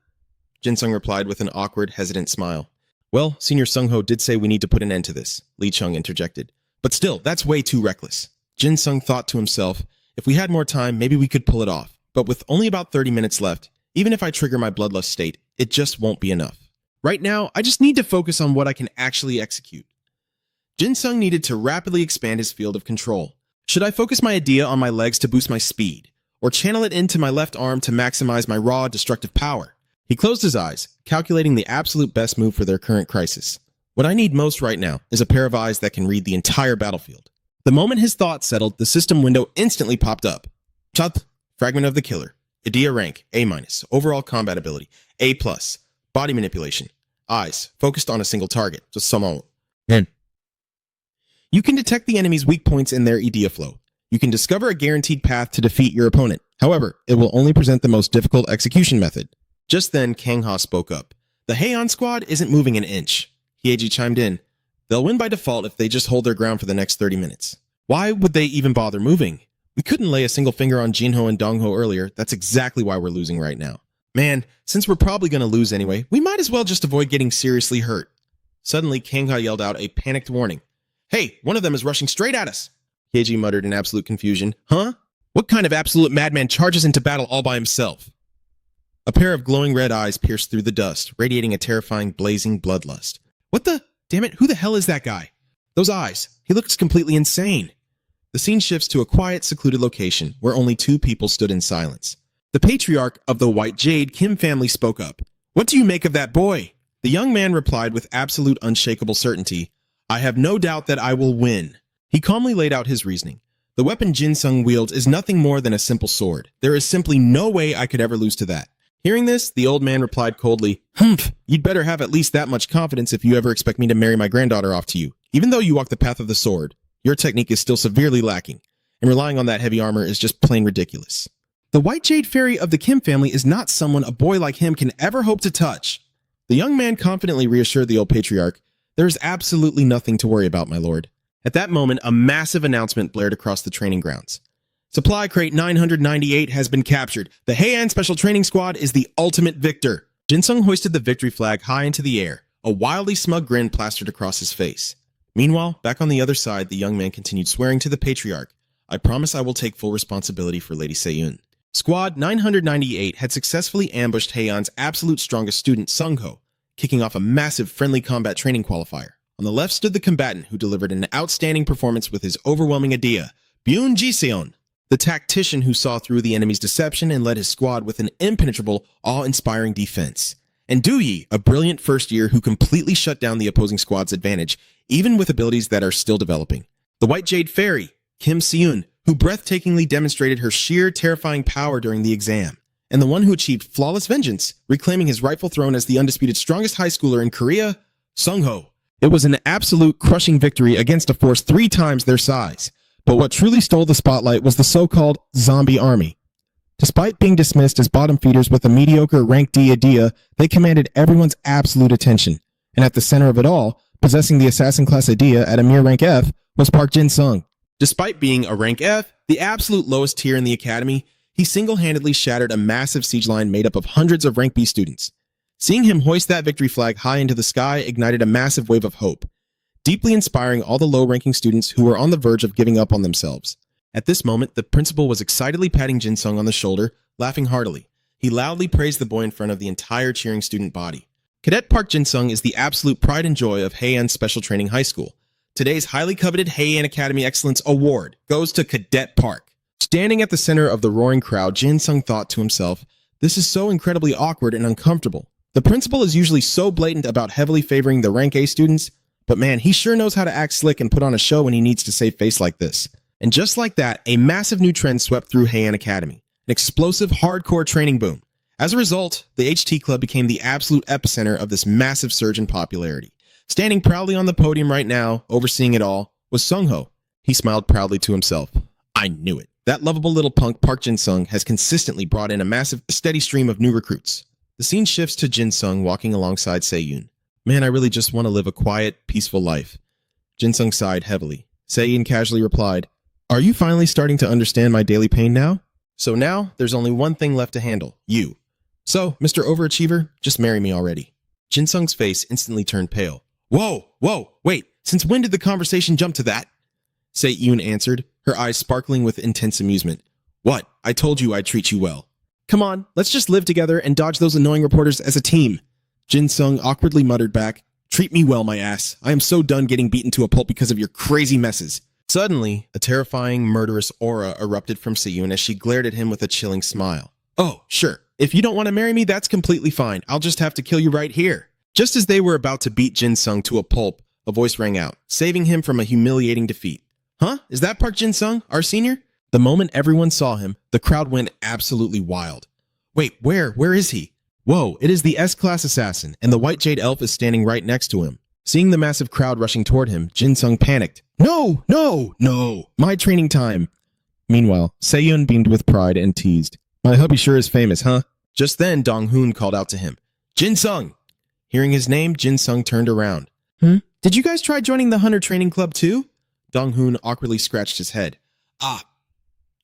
Jin-sung replied with an awkward, hesitant smile. Well, Senior Sung-ho did say we need to put an end to this, Lee Chung interjected. But still, that's way too reckless. Jin-sung thought to himself, if we had more time, maybe we could pull it off. But with only about 30 minutes left, even if I trigger my bloodlust state, it just won't be enough. Right now, I just need to focus on what I can actually execute. Jin-sung needed to rapidly expand his field of control. Should I focus my idea on my legs to boost my speed? Or channel it into my left arm to maximize my raw, destructive power? He closed his eyes, calculating the absolute best move for their current crisis. What I need most right now is a pair of eyes that can read the entire battlefield. The moment his thoughts settled, the system window instantly popped up. Chat, fragment of the killer. Idea rank, A-. Overall combat ability, A+. Body manipulation. Eyes, focused on a single target. Just some. You can detect the enemy's weak points in their idea flow. You can discover a guaranteed path to defeat your opponent. However, it will only present the most difficult execution method. Just then, Kang-ha spoke up. The Heian squad isn't moving an inch. Hyeji chimed in. They'll win by default if they just hold their ground for the next 30 minutes. Why would they even bother moving? We couldn't lay a single finger on Jinho and Dongho earlier. That's exactly why we're losing right now. Man, since we're probably going to lose anyway, we might as well just avoid getting seriously hurt. Suddenly, Kangha yelled out a panicked warning. Hey, one of them is rushing straight at us. Keiji muttered in absolute confusion. Huh? What kind of absolute madman charges into battle all by himself? A pair of glowing red eyes pierced through the dust, radiating a terrifying, blazing bloodlust. What the? Damn it, who the hell is that guy? Those eyes. He looks completely insane. The scene shifts to a quiet, secluded location where only two people stood in silence. The patriarch of the White Jade Kim family spoke up. What do you make of that boy? The young man replied with absolute unshakable certainty. I have no doubt that I will win. He calmly laid out his reasoning. The weapon Jin Sung wields is nothing more than a simple sword. There is simply no way I could ever lose to that. Hearing this, the old man replied coldly, Humph, you'd better have at least that much confidence if you ever expect me to marry my granddaughter off to you. Even though you walk the path of the sword, your technique is still severely lacking, and relying on that heavy armor is just plain ridiculous. The White Jade Fairy of the Kim family is not someone a boy like him can ever hope to touch. The young man confidently reassured the old patriarch, There is absolutely nothing to worry about, my lord. At that moment, a massive announcement blared across the training grounds. Supply crate 998 has been captured. The Heian Special Training Squad is the ultimate victor. Jin Sung hoisted the victory flag high into the air. A wildly smug grin plastered across his face. Meanwhile, back on the other side, the young man continued swearing to the patriarch, I promise I will take full responsibility for Lady Seiyun. Squad 998 had successfully ambushed Heian's absolute strongest student, Sungho, kicking off a massive friendly combat training qualifier. On the left stood the combatant who delivered an outstanding performance with his overwhelming idea, Byun Jiseon, the tactician who saw through the enemy's deception and led his squad with an impenetrable, awe-inspiring defense. And Du Yi, a brilliant first year who completely shut down the opposing squad's advantage, even with abilities that are still developing. The White Jade Fairy, Kim Seiyun, who breathtakingly demonstrated her sheer, terrifying power during the exam. And the one who achieved flawless vengeance, reclaiming his rightful throne as the undisputed strongest high schooler in Korea, Sungho. It was an absolute crushing victory against a force 3 times their size. But what truly stole the spotlight was the so-called zombie army. Despite being dismissed as bottom feeders with a mediocre rank D idea, they commanded everyone's absolute attention. And at the center of it all, possessing the assassin class idea at a mere rank F, was Park Jin Sung. Despite being a rank F, the absolute lowest tier in the academy, he single-handedly shattered a massive siege line made up of hundreds of rank B students. Seeing him hoist that victory flag high into the sky ignited a massive wave of hope, deeply inspiring all the low-ranking students who were on the verge of giving up on themselves. At this moment, the principal was excitedly patting Jin Sung on the shoulder, laughing heartily. He loudly praised the boy in front of the entire cheering student body. Cadet Park Jin Sung is the absolute pride and joy of Heian Special Training High School. Today's highly coveted Heian Academy Excellence Award goes to Cadet Park. Standing at the center of the roaring crowd, Jin Sung thought to himself, this is so incredibly awkward and uncomfortable. The principal is usually so blatant about heavily favoring the rank A students, but man, he sure knows how to act slick and put on a show when he needs to save face like this. And just like that, a massive new trend swept through Heian Academy. An explosive, hardcore training boom. As a result, the HT Club became the absolute epicenter of this massive surge in popularity. Standing proudly on the podium right now, overseeing it all, was Sungho. He smiled proudly to himself. I knew it. That lovable little punk Park Jin Sung has consistently brought in a massive, steady stream of new recruits. The scene shifts to Jin Sung walking alongside Seiyun. Man, I really just want to live a quiet, peaceful life. Jin Sung sighed heavily. Seiyun casually replied, Are you finally starting to understand my daily pain now? So now, there's only one thing left to handle, you. So, Mr. Overachiever, just marry me already. Jin Sung's face instantly turned pale. Whoa, wait, since when did the conversation jump to that? Seiyun answered, her eyes sparkling with intense amusement. What? I told you I'd treat you well. Come on, let's just live together and dodge those annoying reporters as a team. Jin Sung awkwardly muttered back, Treat me well, my ass. I am so done getting beaten to a pulp because of your crazy messes. Suddenly, a terrifying, murderous aura erupted from Seiyun as she glared at him with a chilling smile. Oh, sure. If you don't want to marry me, that's completely fine. I'll just have to kill you right here. Just as they were about to beat Jin Sung to a pulp, a voice rang out, saving him from a humiliating defeat. Huh? Is that Park Jin Sung, our senior? The moment everyone saw him, the crowd went absolutely wild. Wait, where is he? Whoa, it is the S-Class assassin, and the White Jade Elf is standing right next to him. Seeing the massive crowd rushing toward him, Jin Sung panicked. No, my training time. Meanwhile, Seiyun beamed with pride and teased. My hubby sure is famous, huh? Just then, Dong Hoon called out to him. Jin Sung! Hearing his name, Jin Sung turned around. Did you guys try joining the Hunter Training Club too? Dong Hoon awkwardly scratched his head.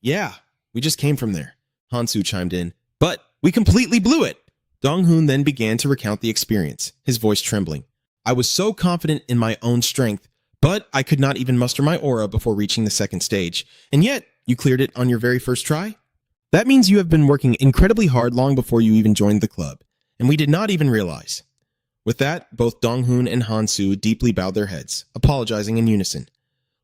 Yeah, we just came from there, Hansu chimed in. But we completely blew it. Dong-hoon then began to recount the experience, his voice trembling. I was so confident in my own strength, but I could not even muster my aura before reaching the second stage. And yet, you cleared it on your very first try? That means you have been working incredibly hard long before you even joined the club, and we did not even realize. With that, both Dong-hoon and Hansu deeply bowed their heads, apologizing in unison.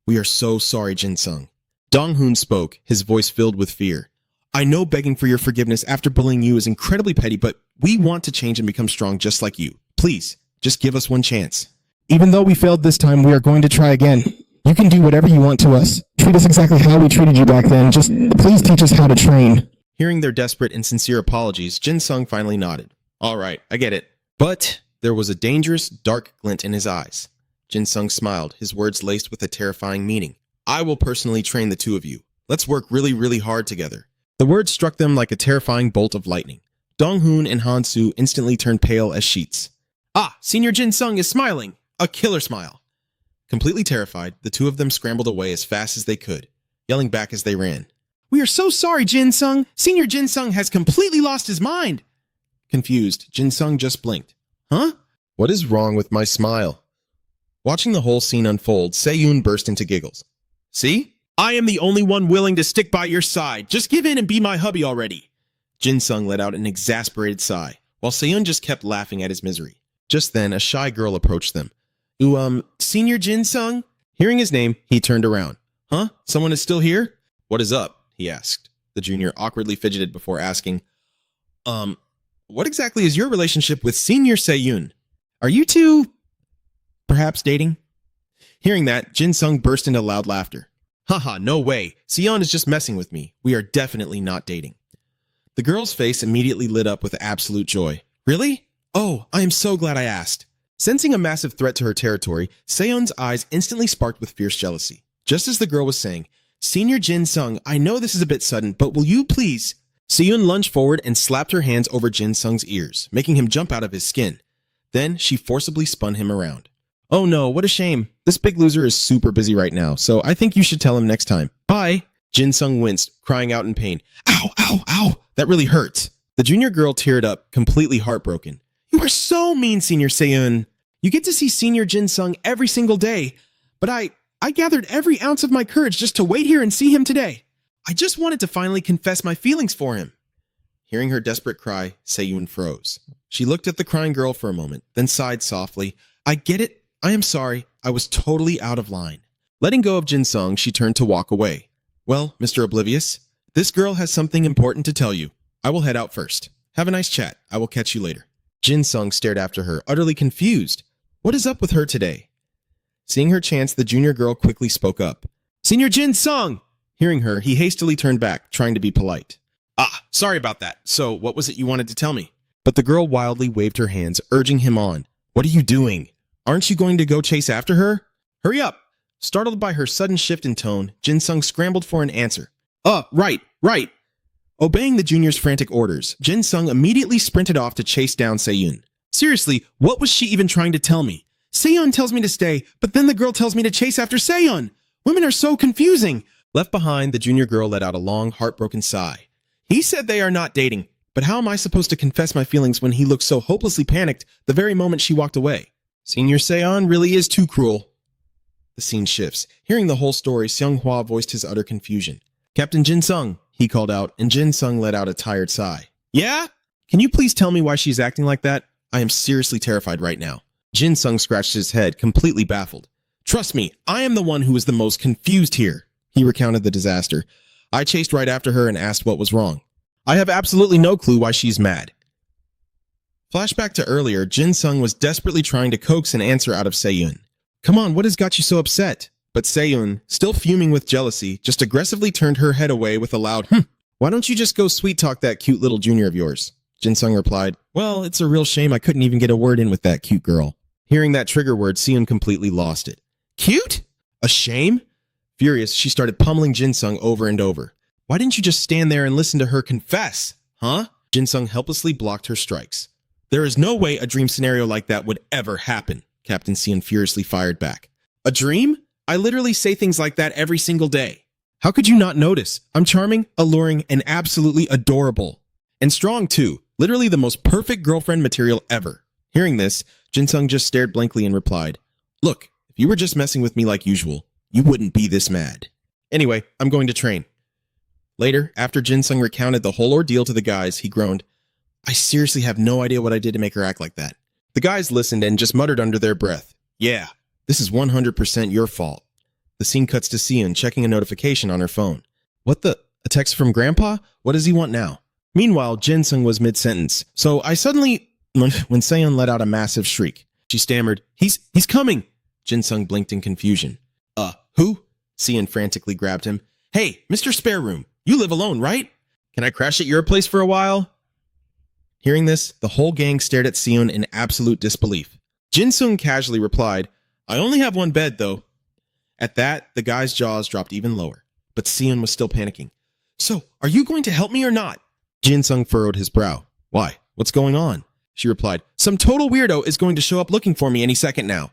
We are so sorry, Jin-sung. Dong-hoon spoke, his voice filled with fear. I know begging for your forgiveness after bullying you is incredibly petty, but we want to change and become strong just like you. Please, just give us one chance.
Even though we failed this time, we are going to try again. You can do whatever you want to us. Treat us exactly how we treated you back then. Just please teach us how to train.
Hearing their desperate and sincere apologies, Jin-sung finally nodded. All right, I get it. But there was a dangerous, dark glint in his eyes. Jin-sung smiled, his words laced with a terrifying meaning. I will personally train the two of you. Let's work really, really hard together. The words struck them like a terrifying bolt of lightning. Dong-hoon and Hansu instantly turned pale as sheets. Ah, Senior Jin-sung is smiling. A killer smile. Completely terrified, the two of them scrambled away as fast as they could, yelling back as they ran. We are so sorry, Jin-sung. Senior Jin-sung has completely lost his mind. Confused, Jin-sung just blinked. Huh? What is wrong with my smile? Watching the whole scene unfold, Se-yoon burst into giggles. See? I am the only one willing to stick by your side. Just give in and be my hubby already. Jin-sung let out an exasperated sigh, while Se-yoon just kept laughing at his misery. Just then, a shy girl approached them. Senior Jin-sung? Hearing his name, he turned around. Huh? Someone is still here? What is up? He asked. The junior awkwardly fidgeted before asking, what exactly is your relationship with Senior Se-yoon? Are you two perhaps dating? Hearing that, Jin-sung burst into loud laughter. Haha, no way. Se-yoon is just messing with me. We are definitely not dating. The girl's face immediately lit up with absolute joy. Really? Oh, I am so glad I asked. Sensing a massive threat to her territory, Se-yoon's eyes instantly sparked with fierce jealousy. Just as the girl was saying, Senior Jin-sung, I know this is a bit sudden, but will you please? Se-yoon lunged forward and slapped her hands over Jin-sung's ears, making him jump out of his skin. Then she forcibly spun him around. Oh no, what a shame. This big loser is super busy right now, so I think you should tell him next time. Bye. Jin-sung winced, crying out in pain. Ow, ow, ow. That really hurts. The junior girl teared up, completely heartbroken. You are so mean, Senior Se-yoon. You get to see Senior Jin-sung every single day, but I gathered every ounce of my courage just to wait here and see him today. I just wanted to finally confess my feelings for him. Hearing her desperate cry, Se-yoon froze. She looked at the crying girl for a moment, then sighed softly. I get it. I am sorry. I was totally out of line. Letting go of Jin-sung, she turned to walk away. Well, Mr. Oblivious, this girl has something important to tell you. I will head out first. Have a nice chat. I will catch you later. Jin-sung stared after her, utterly confused. What is up with her today? Seeing her chance, the junior girl quickly spoke up. Senior Jin-sung! Hearing her, he hastily turned back, trying to be polite. Ah, sorry about that. So, what was it you wanted to tell me? But the girl wildly waved her hands, urging him on. What are you doing? Aren't you going to go chase after her? Hurry up! Startled by her sudden shift in tone, Jin-sung scrambled for an answer. Right. Obeying the junior's frantic orders, Jin-sung immediately sprinted off to chase down Se-yoon. Seriously, what was she even trying to tell me? Se-yoon tells me to stay, but then the girl tells me to chase after Se-yoon. Women are so confusing. Left behind, the junior girl let out a long, heartbroken sigh. He said they are not dating, but how am I supposed to confess my feelings when he looked so hopelessly panicked the very moment she walked away? Senior Se-yoon really is too cruel. The scene shifts. Hearing the whole story, Seung-hwa voiced his utter confusion. Captain Jin-sung, he called out, and Jin-sung let out a tired sigh. Yeah? Can you please tell me why she's acting like that? I am seriously terrified right now. Jin-sung scratched his head, completely baffled. Trust me, I am the one who is the most confused here. He recounted the disaster. I chased right after her and asked what was wrong. I have absolutely no clue why she's mad. Flashback to earlier, Jin-sung was desperately trying to coax an answer out of Se-yoon. Come on, what has got you so upset? But Se-yoon, still fuming with jealousy, just aggressively turned her head away with a loud, Why don't you just go sweet-talk that cute little junior of yours? Jin-sung replied, Well, it's a real shame I couldn't even get a word in with that cute girl. Hearing that trigger word, Se-yoon completely lost it. Cute? A shame? Furious, she started pummeling Jin-sung over and over. Why didn't you just stand there and listen to her confess? Huh? Jin-sung helplessly blocked her strikes. There is no way a dream scenario like that would ever happen, Captain Se-yoon furiously fired back. A dream? I literally say things like that every single day.
How could you not notice? I'm charming, alluring, and absolutely adorable. And strong, too. Literally the most perfect girlfriend material ever. Hearing this, Jinsung just stared blankly and replied, "Look, if you were just messing with me like usual, you wouldn't be this mad. Anyway, I'm going to train." Later, after Jinsung recounted the whole ordeal to the guys, he groaned, "I seriously have no idea what I did to make her act like that." The guys listened and just muttered under their breath, "Yeah, this is 100% your fault." The scene cuts to Seon checking a notification on her phone. What the? A text from Grandpa? What does he want now? Meanwhile, Jinsung was mid-sentence, so I suddenly... When Seon let out a massive shriek. She stammered, He's coming!" Jinsung blinked in confusion. Who?" Seon frantically grabbed him. "Hey, Mr. Spare Room, you live alone, right? Can I crash at your place for a while?" Hearing this, the whole gang stared at Seon in absolute disbelief. Jinsung casually replied, "I only have one bed, though." At that, the guy's jaws dropped even lower, but Seon was still panicking. "So, are you going to help me or not?" Jinsung furrowed his brow. "Why? What's going on?" She replied, "Some total weirdo is going to show up looking for me any second now."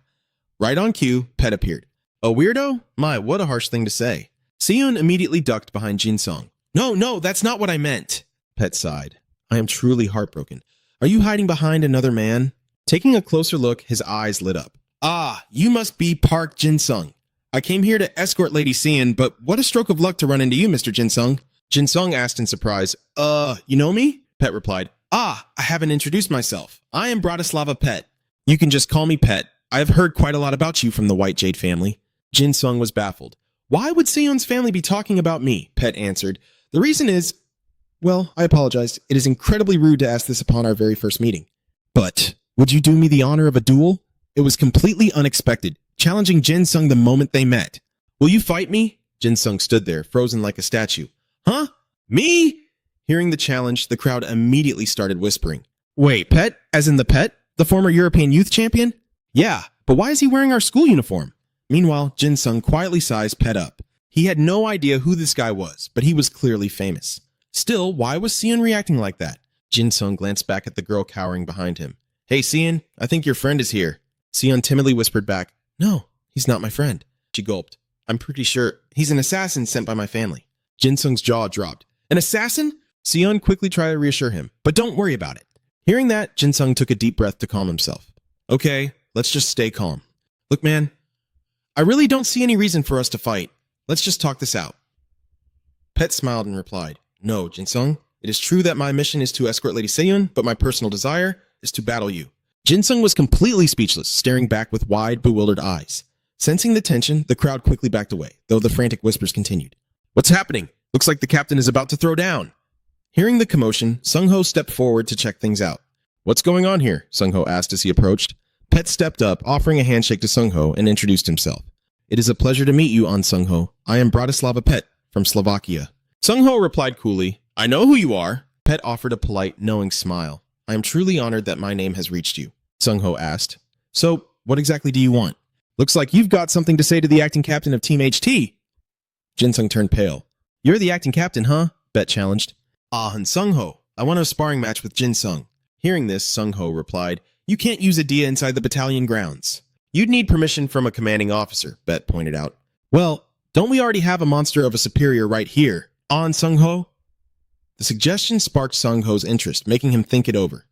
Right on cue, Pet appeared. "A weirdo? My, what a harsh thing to say." Seon immediately ducked behind Jinsung. No, that's not what I meant." Pet sighed. "I am truly heartbroken. Are you hiding behind another man?" Taking a closer look, his eyes lit up. "Ah, you must be Park Jinsung. I came here to escort Lady Seon, but what a stroke of luck to run into you, Mr. Jinsung." Jinsung asked in surprise, You know me?" Pet replied, "I haven't introduced myself. I am Bratislava Pet. You can just call me Pet. I have heard quite a lot about you from the White Jade family." Jinsung was baffled. "Why would Seon's family be talking about me?" Pet answered. "The reason is... Well, I apologize. It is incredibly rude to ask this upon our very first meeting. But would you do me the honor of a duel?" It was completely unexpected, challenging Jinsung the moment they met. "Will you fight me?" Jinsung stood there, frozen like a statue. "Huh? Me?" Hearing the challenge, the crowd immediately started whispering. "Wait, Pet? As in the Pet? The former European youth champion?" "Yeah, but why is he wearing our school uniform?" Meanwhile, Jinsung quietly sized Pet up. He had no idea who this guy was, but he was clearly famous. Still, why was Seon reacting like that? Jinsung glanced back at the girl cowering behind him. "Hey, Seon, I think your friend is here." Seon timidly whispered back, "No, he's not my friend." She gulped. "I'm pretty sure he's an assassin sent by my family." Jinsung's jaw dropped. "An assassin?" Seon quickly tried to reassure him, "But don't worry about it." Hearing that, Jinsung took a deep breath to calm himself. "Okay, let's just stay calm. Look, man, I really don't see any reason for us to fight. Let's just talk this out." Pet smiled and replied, "No, Jinsung, it is true that my mission is to escort Lady Seon, but my personal desire is to battle you." Jinsung was completely speechless, staring back with wide, bewildered eyes. Sensing the tension, the crowd quickly backed away, though the frantic whispers continued. "What's happening? Looks like the captain is about to throw down." Hearing the commotion, Sung-ho stepped forward to check things out. "What's going on here?" Sung-ho asked as he approached. Pet stepped up, offering a handshake to Sung-ho, and introduced himself. "It is a pleasure to meet you, An Sung-ho. I am Bratislava Pet, from Slovakia." Sung-ho replied coolly, "I know who you are." Pet offered a polite, knowing smile. "I am truly honored that my name has reached you." Sung-ho asked, "So, what exactly do you want?" "Looks like you've got something to say to the acting captain of Team HT." Jinsung turned pale. "You're the acting captain, huh?" Bet challenged. "Han Sung-ho, I want a sparring match with Jinsung." Hearing this, Sung-ho replied, "You can't use a dia inside the battalion grounds." "You'd need permission from a commanding officer," Bet pointed out. "Well, don't we already have a monster of a superior right here, An Sung-ho?" The suggestion sparked Sung-ho's interest, making him think it over.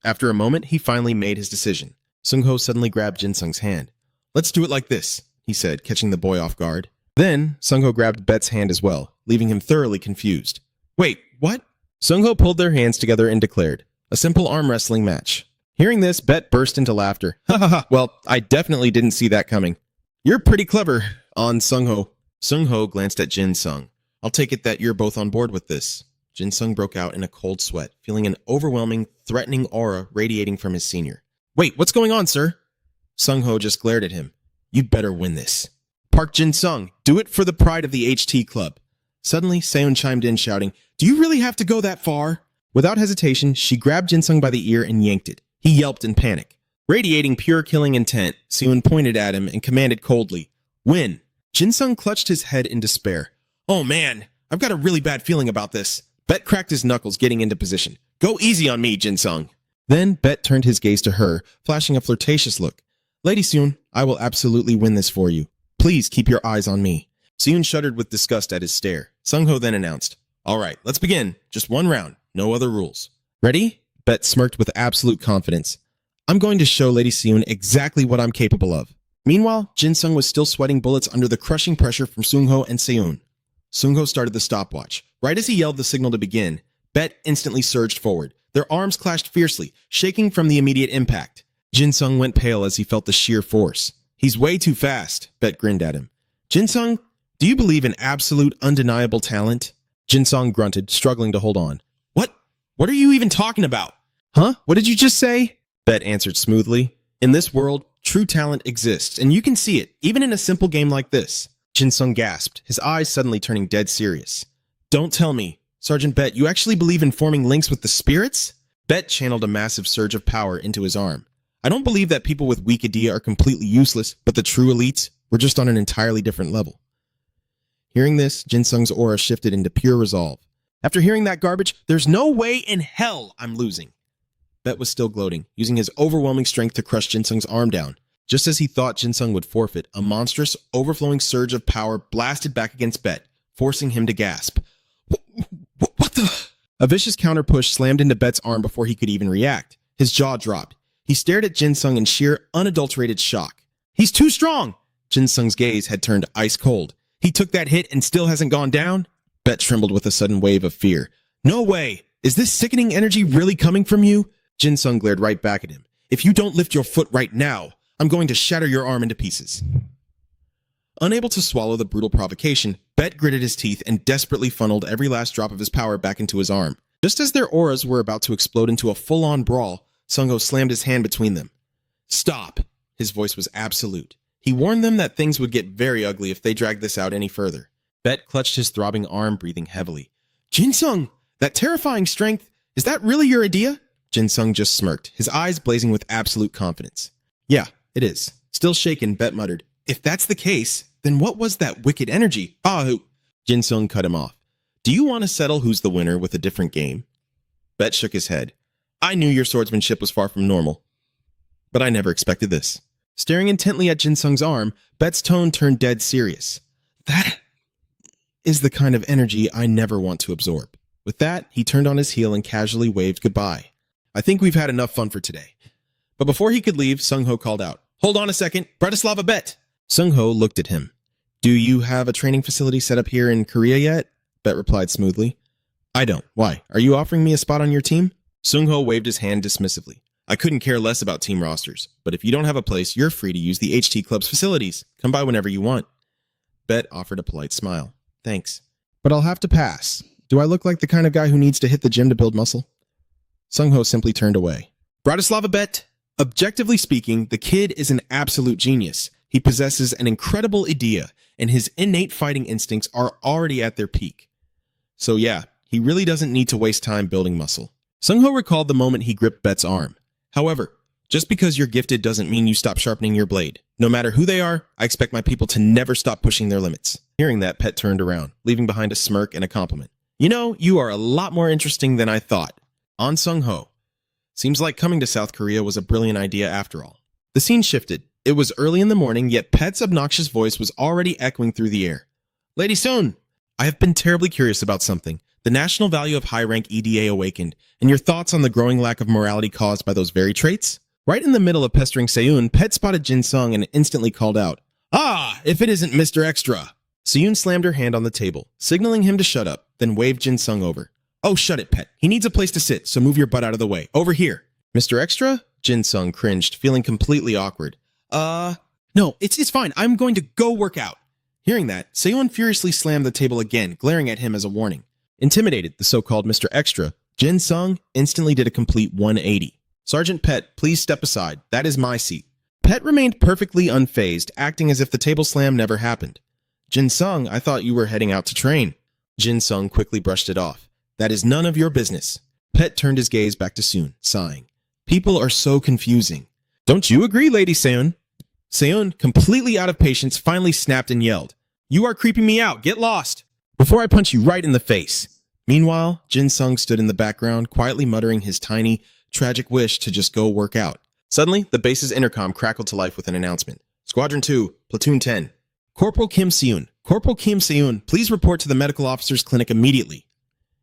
After a moment, he finally made his decision. Sung-ho suddenly grabbed Jinsung's hand. "Let's do it like this," he said, catching the boy off guard. Then, Sung-ho grabbed Bet's hand as well, leaving him thoroughly confused. "Wait, what?" Sung-ho pulled their hands together and declared, "A simple arm wrestling match." Hearing this, Bet burst into laughter. "Ha ha ha, well, I definitely didn't see that coming." "You're pretty clever, An Sung-ho." Sung-ho glanced at Jinsung. "I'll take it that you're both on board with this." Jinsung broke out in a cold sweat, feeling an overwhelming, threatening aura radiating from his senior. "Wait, what's going on, sir?" Sung-ho just glared at him. "You'd better win this." "Park Jinsung, do it for the pride of the HT club." Suddenly, Seon chimed in, shouting, "Do you really have to go that far?" Without hesitation, she grabbed Jinsung by the ear and yanked it. He yelped in panic. Radiating pure killing intent, Seon pointed at him and commanded coldly, "Win." Jinsung clutched his head in despair. "Oh man, I've got a really bad feeling about this." Bet cracked his knuckles, getting into position. "Go easy on me, Jinsung." Then Bet turned his gaze to her, flashing a flirtatious look. "Lady Seon, I will absolutely win this for you. Please keep your eyes on me."
Seun shuddered with disgust at his stare. Sung-ho then announced, "All right, let's begin. Just one round. No other rules." "Ready?" Bet smirked with absolute confidence. "I'm going to show Lady Seun exactly what I'm capable of." Meanwhile, Jin-sung was still sweating bullets under the crushing pressure from Sung-ho and Seun. Sung-ho started the stopwatch. Right as he yelled the signal to begin, Bet instantly surged forward. Their arms clashed fiercely, shaking from the immediate impact. Jin-sung went pale as he felt the sheer force. "He's way too fast," Bet grinned at him. "Jin-sung, do you believe in absolute, undeniable talent?" Jin-sung grunted, struggling to hold on. What are you even talking about?" "Huh? What did you just say?" Bet answered smoothly. "In this world, true talent exists, and you can see it, even in a simple game like this." Jin-sung gasped, his eyes suddenly turning dead serious. "Don't tell me, Sergeant Bet, you actually believe in forming links with the spirits?" Bet channeled a massive surge of power into his arm. "I don't believe that people with weak idea are completely useless, but the true elites were just on an entirely different level." Hearing this, Jin-sung's aura shifted into pure resolve. "After hearing that garbage, there's no way in hell I'm losing." Bet was still gloating, using his overwhelming strength to crush Jin-sung's arm down. Just as he thought Jin-sung would forfeit, a monstrous, overflowing surge of power blasted back against Bet, forcing him to gasp. What the? A vicious counter-push slammed into Bet's arm before he could even react. His jaw dropped. He stared at Jin-sung in sheer, unadulterated shock. "He's too strong!" Jin-sung's gaze had turned ice cold. "He took that hit and still hasn't gone down?" Bet trembled with a sudden wave of fear. "No way! Is this sickening energy really coming from you?" Jin-sung glared right back at him. "If you don't lift your foot right now, I'm going to shatter your arm into pieces." Unable to swallow the brutal provocation, Bet gritted his teeth and desperately funneled every last drop of his power back into his arm. Just as their auras were about to explode into a full-on brawl, Sung-ho slammed his hand between them. "Stop!" His voice was absolute. He warned them that things would get very ugly if they dragged this out any further. Bet clutched his throbbing arm, breathing heavily. "Jin-sung, that terrifying strength, is that really your idea?" Jin-sung just smirked, his eyes blazing with absolute confidence. "Yeah, it is." Still shaken, Bet muttered, "If that's the case, then what was that wicked energy?" Jin-sung cut him off. "Do you want to settle who's the winner with a different game?" Bet shook his head. "I knew your swordsmanship was far from normal, but I never expected this." Staring intently at Jin-sung's arm, Bet's tone turned dead serious. "That is the kind of energy I never want to absorb." With that, he turned on his heel and casually waved goodbye. "I think we've had enough fun for today." But before he could leave, Sung-ho called out, "Hold on a second, Bratislava Bet!" Sung-ho looked at him. "Do you have a training facility set up here in Korea yet?" Bet replied smoothly. "I don't. Why? Are you offering me a spot on your team?" Sung-ho waved his hand dismissively. "I couldn't care less about team rosters, but if you don't have a place, you're free to use the HT Club's facilities. Come by whenever you want." Bet offered a polite smile. "Thanks. But I'll have to pass. Do I look like the kind of guy who needs to hit the gym to build muscle?" Sung-ho simply turned away. "Bratislava Bet, objectively speaking, the kid is an absolute genius. He possesses an incredible idea, and his innate fighting instincts are already at their peak. So yeah, he really doesn't need to waste time building muscle." Sung-ho recalled the moment he gripped Bet's arm. "However, just because you're gifted doesn't mean you stop sharpening your blade. No matter who they are, I expect my people to never stop pushing their limits." Hearing that, Pet turned around, leaving behind a smirk and a compliment. "You know, you are a lot more interesting than I thought." On Sung-ho. Seems like coming to South Korea was a brilliant idea after all. The scene shifted. It was early in the morning, yet Pet's obnoxious voice was already echoing through the air. "Lady Seun, I have been terribly curious about something. The national value of high-rank EDA awakened, and your thoughts on the growing lack of morality caused by those very traits?" Right in the middle of pestering Seun, Pet spotted Jin-sung and instantly called out, "Ah, if it isn't Mr. Extra!" Seun slammed her hand on the table, signaling him to shut up, then waved Jin-sung over. "Oh, shut it, Pet. He needs a place to sit, so move your butt out of the way. Over here." "Mr. Extra?" Jin-sung cringed, feeling completely awkward. No, it's fine. I'm going to go work out." Hearing that, Seun furiously slammed the table again, glaring at him as a warning. Intimidated, the so-called Mr. Extra, Jin-sung instantly did a complete 180. "Sergeant Pet, please step aside. That is my seat." Pet remained perfectly unfazed, acting as if the table slam never happened. "Jin-sung, I thought you were heading out to train." Jin-sung quickly brushed it off. "That is none of your business." Pet turned his gaze back to Seun, sighing. "People are so confusing." "Don't you agree, Lady Seun?" Seun, completely out of patience, finally snapped and yelled, "You are creeping me out. Get lost before I punch you right in the face." Meanwhile, Jin-sung stood in the background, quietly muttering his tiny, tragic wish to just go work out. Suddenly, the base's intercom crackled to life with an announcement. "Squadron 2, Platoon 10. Corporal Kim Seun, Corporal Kim Seun, please report to the medical officer's clinic immediately.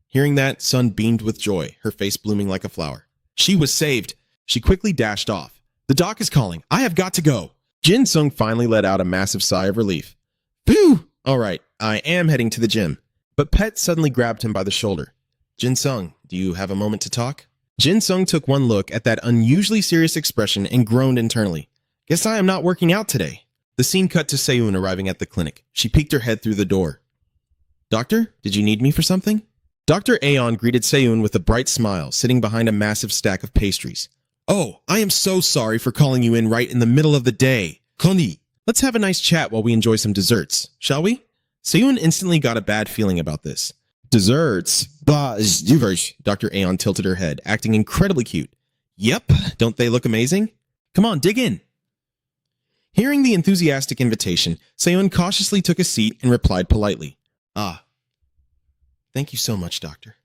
Hearing that, Sun beamed with joy, her face blooming like a flower. She was saved. She quickly dashed off. The doc is calling. I have got to go. Jin Sung finally let out a massive sigh of relief. Phew! All right, I am heading to the gym. But Pet suddenly grabbed him by the shoulder. Jin Sung, do you have a moment to talk? Jin Sung took one look at that unusually serious expression and groaned internally. Guess I am not working out today. The scene cut to Seun arriving at the clinic. She peeked her head through the door. Doctor, did you need me for something? Dr. Aeon greeted Seun with a bright smile, sitting behind a massive stack of pastries. Oh, I am so sorry for calling you in right in the middle of the day. Connie, let's have a nice chat while we enjoy some desserts, shall we? Seun instantly got a bad feeling about this. Desserts? Blah, Dr. Aeon tilted her head, acting incredibly cute. Yep, don't they look amazing? Come on, dig in. Hearing the enthusiastic invitation, Seun cautiously took a seat and replied politely. Ah, thank you so much, Doctor.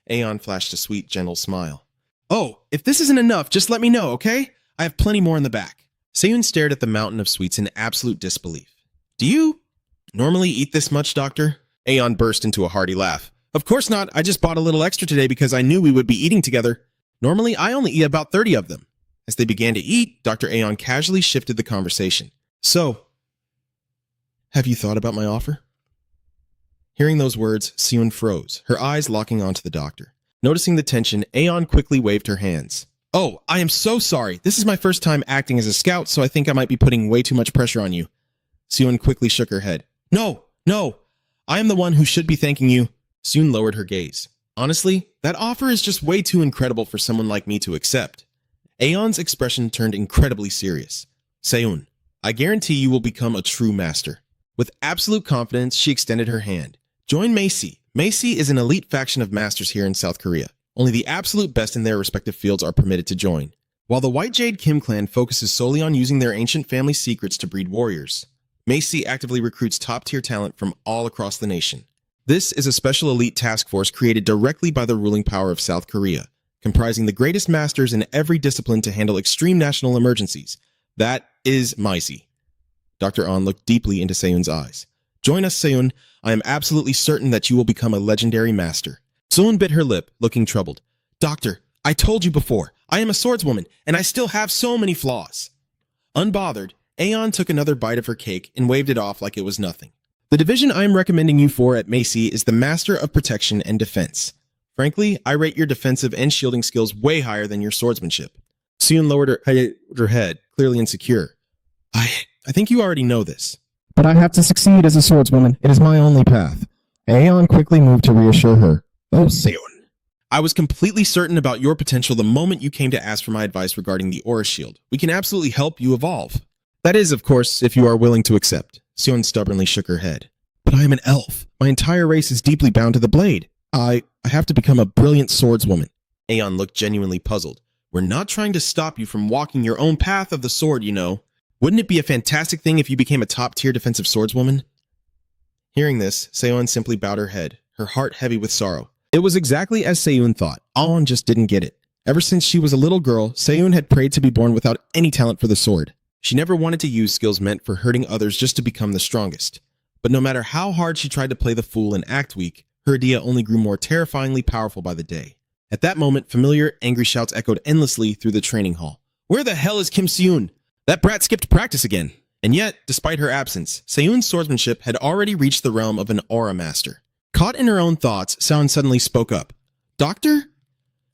Aeon flashed a sweet, gentle smile. Oh, if this isn't enough, just let me know, okay? I have plenty more in the back. Seun stared at the mountain of sweets in absolute disbelief. Do you normally eat this much, Doctor? Aeon burst into a hearty laugh. Of course not. I just bought a little extra today because I knew we would be eating together. Normally, I only eat about 30 of them. As they began to eat, Dr. Aeon casually shifted the conversation. So, have you thought about my offer? Hearing those words, Seun froze, her eyes locking onto the doctor. Noticing the tension, Aeon quickly waved her hands. Oh, I am so sorry. This is my first time acting as a scout, so I think I might be putting way too much pressure on you. Seun quickly shook her head. No. I am the one who should be thanking you. Seun lowered her gaze. Honestly, that offer is just way too incredible for someone like me to accept. Aeon's expression turned incredibly serious. Seun, I guarantee you will become a true master. With absolute confidence, she extended her hand. Join Macy. Macy is an elite faction of masters here in South Korea. Only the absolute best in their respective fields are permitted to join. While the White Jade Kim clan focuses solely on using their ancient family secrets to breed warriors, Macy actively recruits top-tier talent from all across the nation. This is a special elite task force created directly by the ruling power of South Korea, comprising the greatest masters in every discipline to handle extreme national emergencies. That is Macy. Dr. An looked deeply into Seun's eyes. Join us, Seun. I am absolutely certain that you will become a legendary master. Seun bit her lip, looking troubled. Doctor, I told you before, I am a swordswoman, and I still have so many flaws. Unbothered, Aeon took another bite of her cake and waved it off like it was nothing. The division I am recommending you for at Macy is the Master of Protection and Defense. Frankly, I rate your defensive and shielding skills way higher than your swordsmanship. Seun lowered her head, clearly insecure. I think you already know this.
But I have to succeed as a swordswoman. It is my only path. Aeon quickly moved to reassure her. Oh, Seun.
I was completely certain about your potential the moment you came to ask for my advice regarding the Aura Shield. We can absolutely help you evolve. That is, of course, if you are willing to accept. Seun stubbornly shook her head. But I am an elf. My entire race is deeply bound to the blade. I have to become a brilliant swordswoman. Aeon looked genuinely puzzled. We're not trying to stop you from walking your own path of the sword, you know. Wouldn't it be a fantastic thing if you became a top-tier defensive swordswoman? Hearing this, Seun simply bowed her head, her heart heavy with sorrow. It was exactly as Seun thought. Aon just didn't get it. Ever since she was a little girl, Seun had prayed to be born without any talent for the sword. She never wanted to use skills meant for hurting others just to become the strongest. But no matter how hard she tried to play the fool and act weak, her idea only grew more terrifyingly powerful by the day. At that moment, familiar, angry shouts echoed endlessly through the training hall. Where the hell is Kim Seun? That brat skipped practice again. And yet, despite her absence, Seun's swordsmanship had already reached the realm of an aura master. Caught in her own thoughts, Seun suddenly spoke up. Doctor?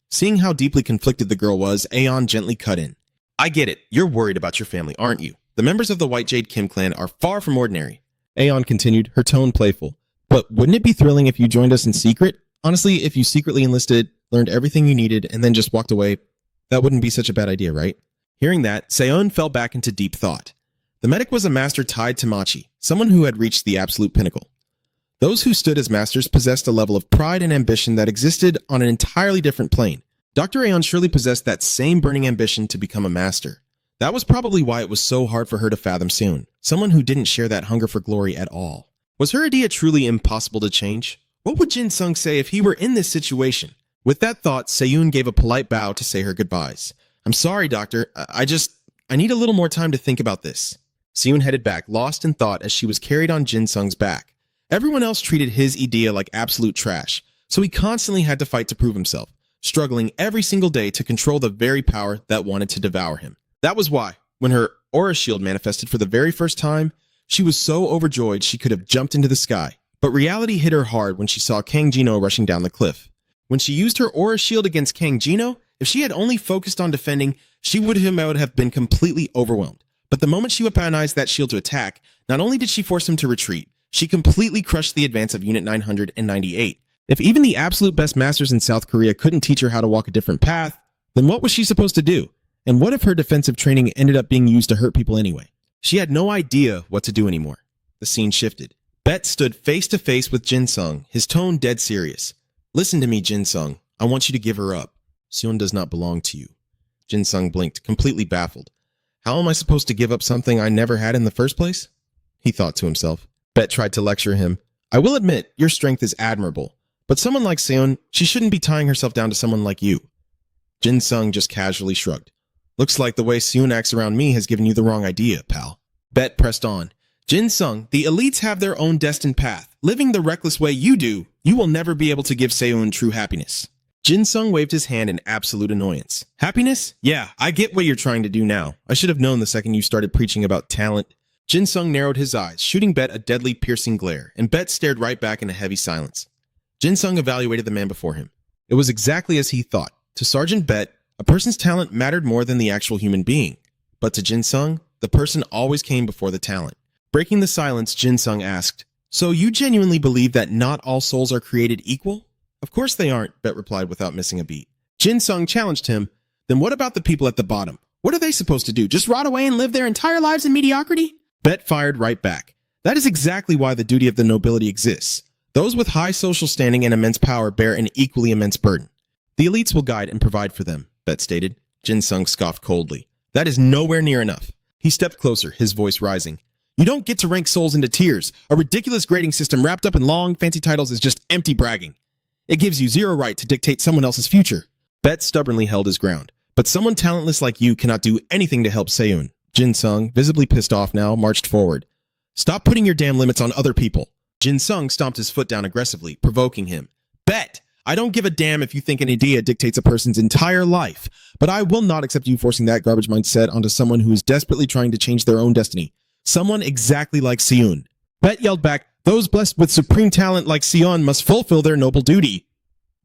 Seeing how deeply conflicted the girl was, Aeon gently cut in. I get it. You're worried about your family, aren't you? The members of the White Jade Kim clan are far from ordinary. Aeon continued, her tone playful. But wouldn't it be thrilling if you joined us in secret? Honestly, if you secretly enlisted, learned everything you needed, and then just walked away, that wouldn't be such a bad idea, right? Hearing that, Seun fell back into deep thought. The medic was a master tied to Machi, someone who had reached the absolute pinnacle. Those who stood as masters possessed a level of pride and ambition that existed on an entirely different plane. Dr. Aeon surely possessed that same burning ambition to become a master. That was probably why it was so hard for her to fathom Seun, someone who didn't share that hunger for glory at all. Was her idea truly impossible to change? What would Jin Sung say if he were in this situation? With that thought, Seun gave a polite bow to say her goodbyes. I'm sorry, Doctor. I need a little more time to think about this. Seon headed back, lost in thought as she was carried on Jin Sung's back. Everyone else treated his idea like absolute trash, so he constantly had to fight to prove himself, struggling every single day to control the very power that wanted to devour him. That was why, when her aura shield manifested for the very first time, she was so overjoyed she could have jumped into the sky. But reality hit her hard when she saw Kang Jino rushing down the cliff. When she used her aura shield against Kang Jino, if she had only focused on defending, she would have been completely overwhelmed. But the moment she weaponized that shield to attack, not only did she force him to retreat, she completely crushed the advance of Unit 998. If even the absolute best masters in South Korea couldn't teach her how to walk a different path, then what was she supposed to do? And what if her defensive training ended up being used to hurt people anyway? She had no idea what to do anymore. The scene shifted. Bet stood face to face with Jin Sung, his tone dead serious. "Listen to me, Jin Sung. I want you to give her up. Seon does not belong to you." Jin Sung blinked, completely baffled. How am I supposed to give up something I never had in the first place? He thought to himself. Bet tried to lecture him. "I will admit, your strength is admirable, but someone like Seon, she shouldn't be tying herself down to someone like you." Jin Sung just casually shrugged. "Looks like the way Seon acts around me has given you the wrong idea, pal." Bet pressed on. "Jin Sung, the elites have their own destined path. Living the reckless way you do, you will never be able to give Seon true happiness." Jin Sung waved his hand in absolute annoyance. "Happiness? Yeah, I get what you're trying to do now. I should have known the second you started preaching about talent." Jin Sung narrowed his eyes, shooting Bet a deadly, piercing glare, and Bet stared right back in a heavy silence. Jin Sung evaluated the man before him. It was exactly as he thought. To Sergeant Bet, a person's talent mattered more than the actual human being. But to Jin Sung, the person always came before the talent. Breaking the silence, Jin Sung asked, "So you genuinely believe that not all souls are created equal?" "Of course they aren't," Bet replied without missing a beat. Jin Sung challenged him, "Then what about the people at the bottom? What are they supposed to do? Just rot away and live their entire lives in mediocrity?" Bet fired right back. "That is exactly why the duty of the nobility exists. Those with high social standing and immense power bear an equally immense burden. The elites will guide and provide for them," Bet stated. Jin Sung scoffed coldly. "That is nowhere near enough." He stepped closer, his voice rising. "You don't get to rank souls into tiers. A ridiculous grading system wrapped up in long, fancy titles is just empty bragging. It gives you zero right to dictate someone else's future." Bet stubbornly held his ground. "But someone talentless like you cannot do anything to help Seon." Jin Sung, visibly pissed off now, marched forward. "Stop putting your damn limits on other people." Jin Sung stomped his foot down aggressively, provoking him. "Bet! I don't give a damn if you think an idea dictates a person's entire life, but I will not accept you forcing that garbage mindset onto someone who is desperately trying to change their own destiny. Someone exactly like Seon." Bet yelled back, "Those blessed with supreme talent like Seon must fulfill their noble duty."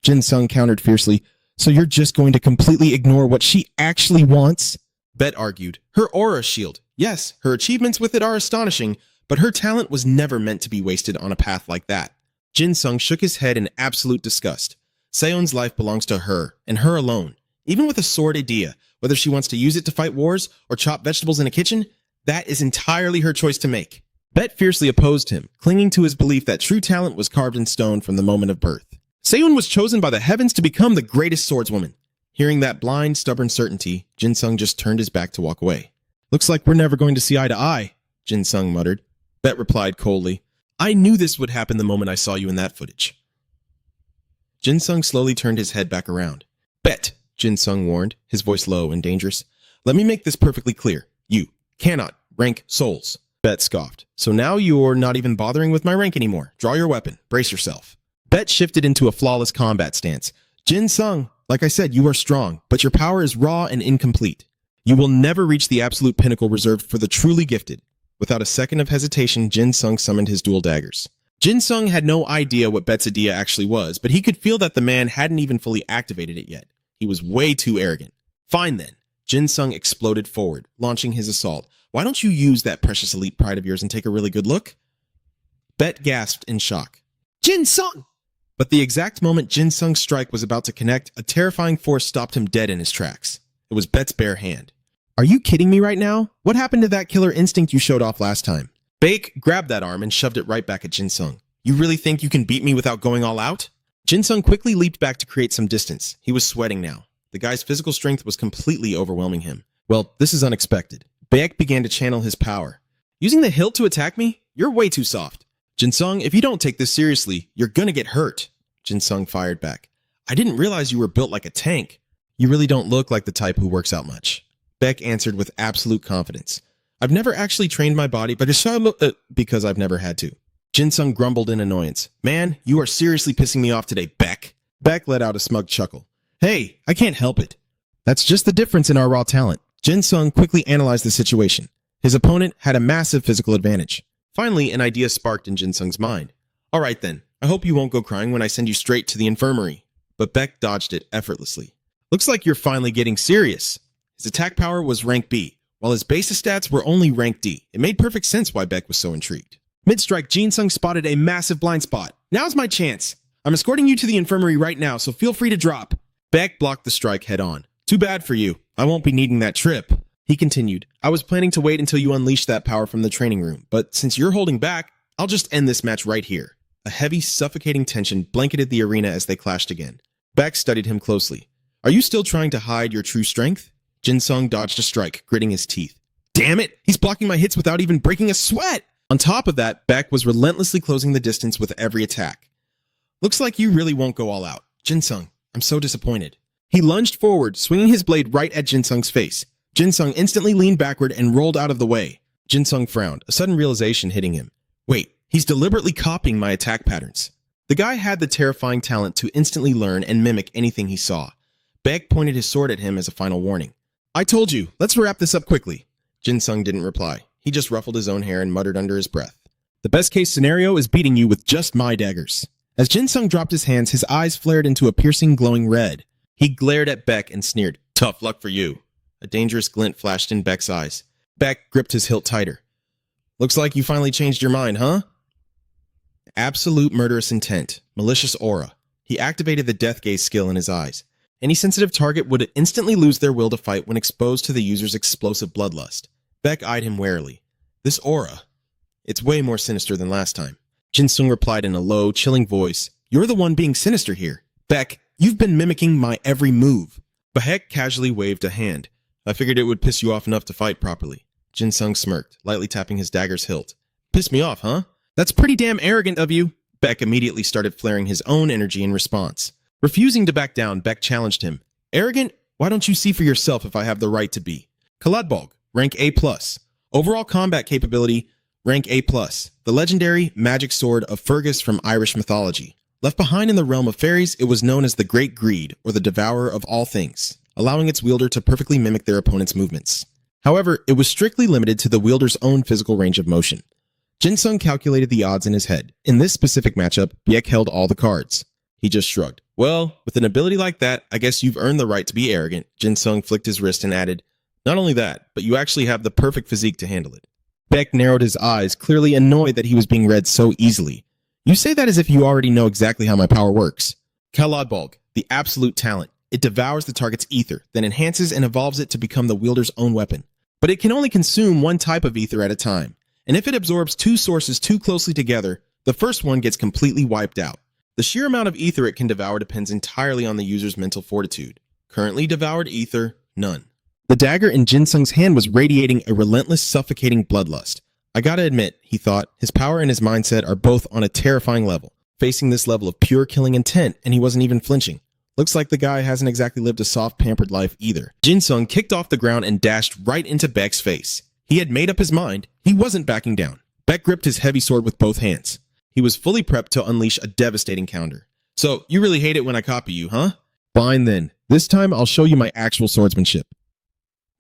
Jin Sung countered fiercely, "So you're just going to completely ignore what she actually wants?" Bet argued, "Her aura shield. Yes, her achievements with it are astonishing, but her talent was never meant to be wasted on a path like that." Jin Sung shook his head in absolute disgust. Seon's life belongs to her, and her alone. Even with a sword idea, whether she wants to use it to fight wars or chop vegetables in a kitchen, that is entirely her choice to make. Bet fiercely opposed him, clinging to his belief that true talent was carved in stone from the moment of birth. Seon was chosen by the heavens to become the greatest swordswoman. Hearing that blind, stubborn certainty, Jin Sung just turned his back to walk away. "Looks like we're never going to see eye to eye," Jin Sung muttered. Bet replied coldly, "I knew this would happen the moment I saw you in that footage." Jin Sung slowly turned his head back around. "Bet," Jin Sung warned, his voice low and dangerous. "Let me make this perfectly clear. You cannot rank souls." Bet scoffed. "So now you're not even bothering with my rank anymore. Draw your weapon. Brace yourself." Bet shifted into a flawless combat stance. "Jin Sung, like I said, you are strong, but your power is raw and incomplete. You will never reach the absolute pinnacle reserved for the truly gifted." Without a second of hesitation, Jin Sung summoned his dual daggers. Jin Sung had no idea what Bet's idea actually was, but he could feel that the man hadn't even fully activated it yet. He was way too arrogant. "Fine then." Jin Sung exploded forward, launching his assault. "Why don't you use that precious elite pride of yours and take a really good look?" Bet gasped in shock. "Jin Sung!" But the exact moment Jin Sung's strike was about to connect, a terrifying force stopped him dead in his tracks. It was Bet's bare hand. "Are you kidding me right now? What happened to that killer instinct you showed off last time?" Baek grabbed that arm and shoved it right back at Jin Sung. "You really think you can beat me without going all out?" Jin Sung quickly leaped back to create some distance. He was sweating now. The guy's physical strength was completely overwhelming him. "Well, this is unexpected." Baek began to channel his power. "Using the hilt to attack me? You're way too soft." "Jin Sung, if you don't take this seriously, you're gonna get hurt." Jin Sung fired back. "I didn't realize you were built like a tank." "You really don't look like the type who works out much." Baek answered with absolute confidence. I've never actually trained my body, but because I've never had to. Jin Sung grumbled in annoyance. Man, you are seriously pissing me off today, Beck. Beck let out a smug chuckle. Hey, I can't help it. That's just the difference in our raw talent. Jin Sung quickly analyzed the situation. His opponent had a massive physical advantage. Finally, an idea sparked in Jin Sung's mind. All right then, I hope you won't go crying when I send you straight to the infirmary. But Beck dodged it effortlessly. Looks like you're finally getting serious. His attack power was rank B, while his basic stats were only rank D. It made perfect sense why Beck was so intrigued. Mid-strike, Jin Sung spotted a massive blind spot. Now's my chance. I'm escorting you to the infirmary right now, so feel free to drop. Beck blocked the strike head on. Too bad for you. I won't be needing that trip. He continued. I was planning to wait until you unleashed that power from the training room, but since you're holding back, I'll just end this match right here. A heavy, suffocating tension blanketed the arena as they clashed again. Beck studied him closely. Are you still trying to hide your true strength? Jin Sung dodged a strike, gritting his teeth. Damn it! He's blocking my hits without even breaking a sweat! On top of that, Beck was relentlessly closing the distance with every attack. Looks like you really won't go all out. Jin Sung, I'm so disappointed. He lunged forward, swinging his blade right at Jin Sung's face. Jin Sung instantly leaned backward and rolled out of the way. Jin Sung frowned, a sudden realization hitting him. Wait, he's deliberately copying my attack patterns. The guy had the terrifying talent to instantly learn and mimic anything he saw. Beck pointed his sword at him as a final warning. I told you, let's wrap this up quickly. Jin Sung didn't reply. He just ruffled his own hair and muttered under his breath. The best case scenario is beating you with just my daggers. As Jin Sung dropped his hands, his eyes flared into a piercing glowing red. He glared at Beck and sneered, Tough luck for you. A dangerous glint flashed in Beck's eyes. Beck gripped his hilt tighter. Looks like you finally changed your mind, huh? Absolute murderous intent, malicious aura. He activated the death gaze skill in his eyes. Any sensitive target would instantly lose their will to fight when exposed to the user's explosive bloodlust. Beck eyed him warily. This aura, it's way more sinister than last time. Jin Sung replied in a low, chilling voice. You're the one being sinister here. Beck, you've been mimicking my every move. Beck casually waved a hand. I figured it would piss you off enough to fight properly. Jin Sung smirked, lightly tapping his dagger's hilt. Piss me off, huh? That's pretty damn arrogant of you. Beck immediately started flaring his own energy in response. Refusing to back down, Beck challenged him. Arrogant? Why don't you see for yourself if I have the right to be? Kaladbolg, rank A+. Overall combat capability, rank A+. The legendary magic sword of Fergus from Irish mythology. Left behind in the realm of fairies, it was known as the Great Greed, or the Devourer of all things, allowing its wielder to perfectly mimic their opponent's movements. However, it was strictly limited to the wielder's own physical range of motion. Jin Sung calculated the odds in his head. In this specific matchup, Beck held all the cards. He just shrugged. Well, with an ability like that, I guess you've earned the right to be arrogant. Jin Sung flicked his wrist and added, Not only that, but you actually have the perfect physique to handle it. Beck narrowed his eyes, clearly annoyed that he was being read so easily. You say that as if you already know exactly how my power works. Kaladbolg, the absolute talent. It devours the target's ether, then enhances and evolves it to become the wielder's own weapon. But it can only consume one type of ether at a time. And if it absorbs two sources too closely together, the first one gets completely wiped out. The sheer amount of ether it can devour depends entirely on the user's mental fortitude. Currently devoured ether, none. The dagger in Jin Sung's hand was radiating a relentless, suffocating bloodlust. I gotta admit, he thought, his power and his mindset are both on a terrifying level. Facing this level of pure killing intent, and he wasn't even flinching. Looks like the guy hasn't exactly lived a soft, pampered life either. Jin Sung kicked off the ground and dashed right into Beck's face. He had made up his mind. He wasn't backing down. Beck gripped his heavy sword with both hands. He was fully prepped to unleash a devastating counter. So, you really hate it when I copy you, huh? Fine then. This time I'll show you my actual swordsmanship.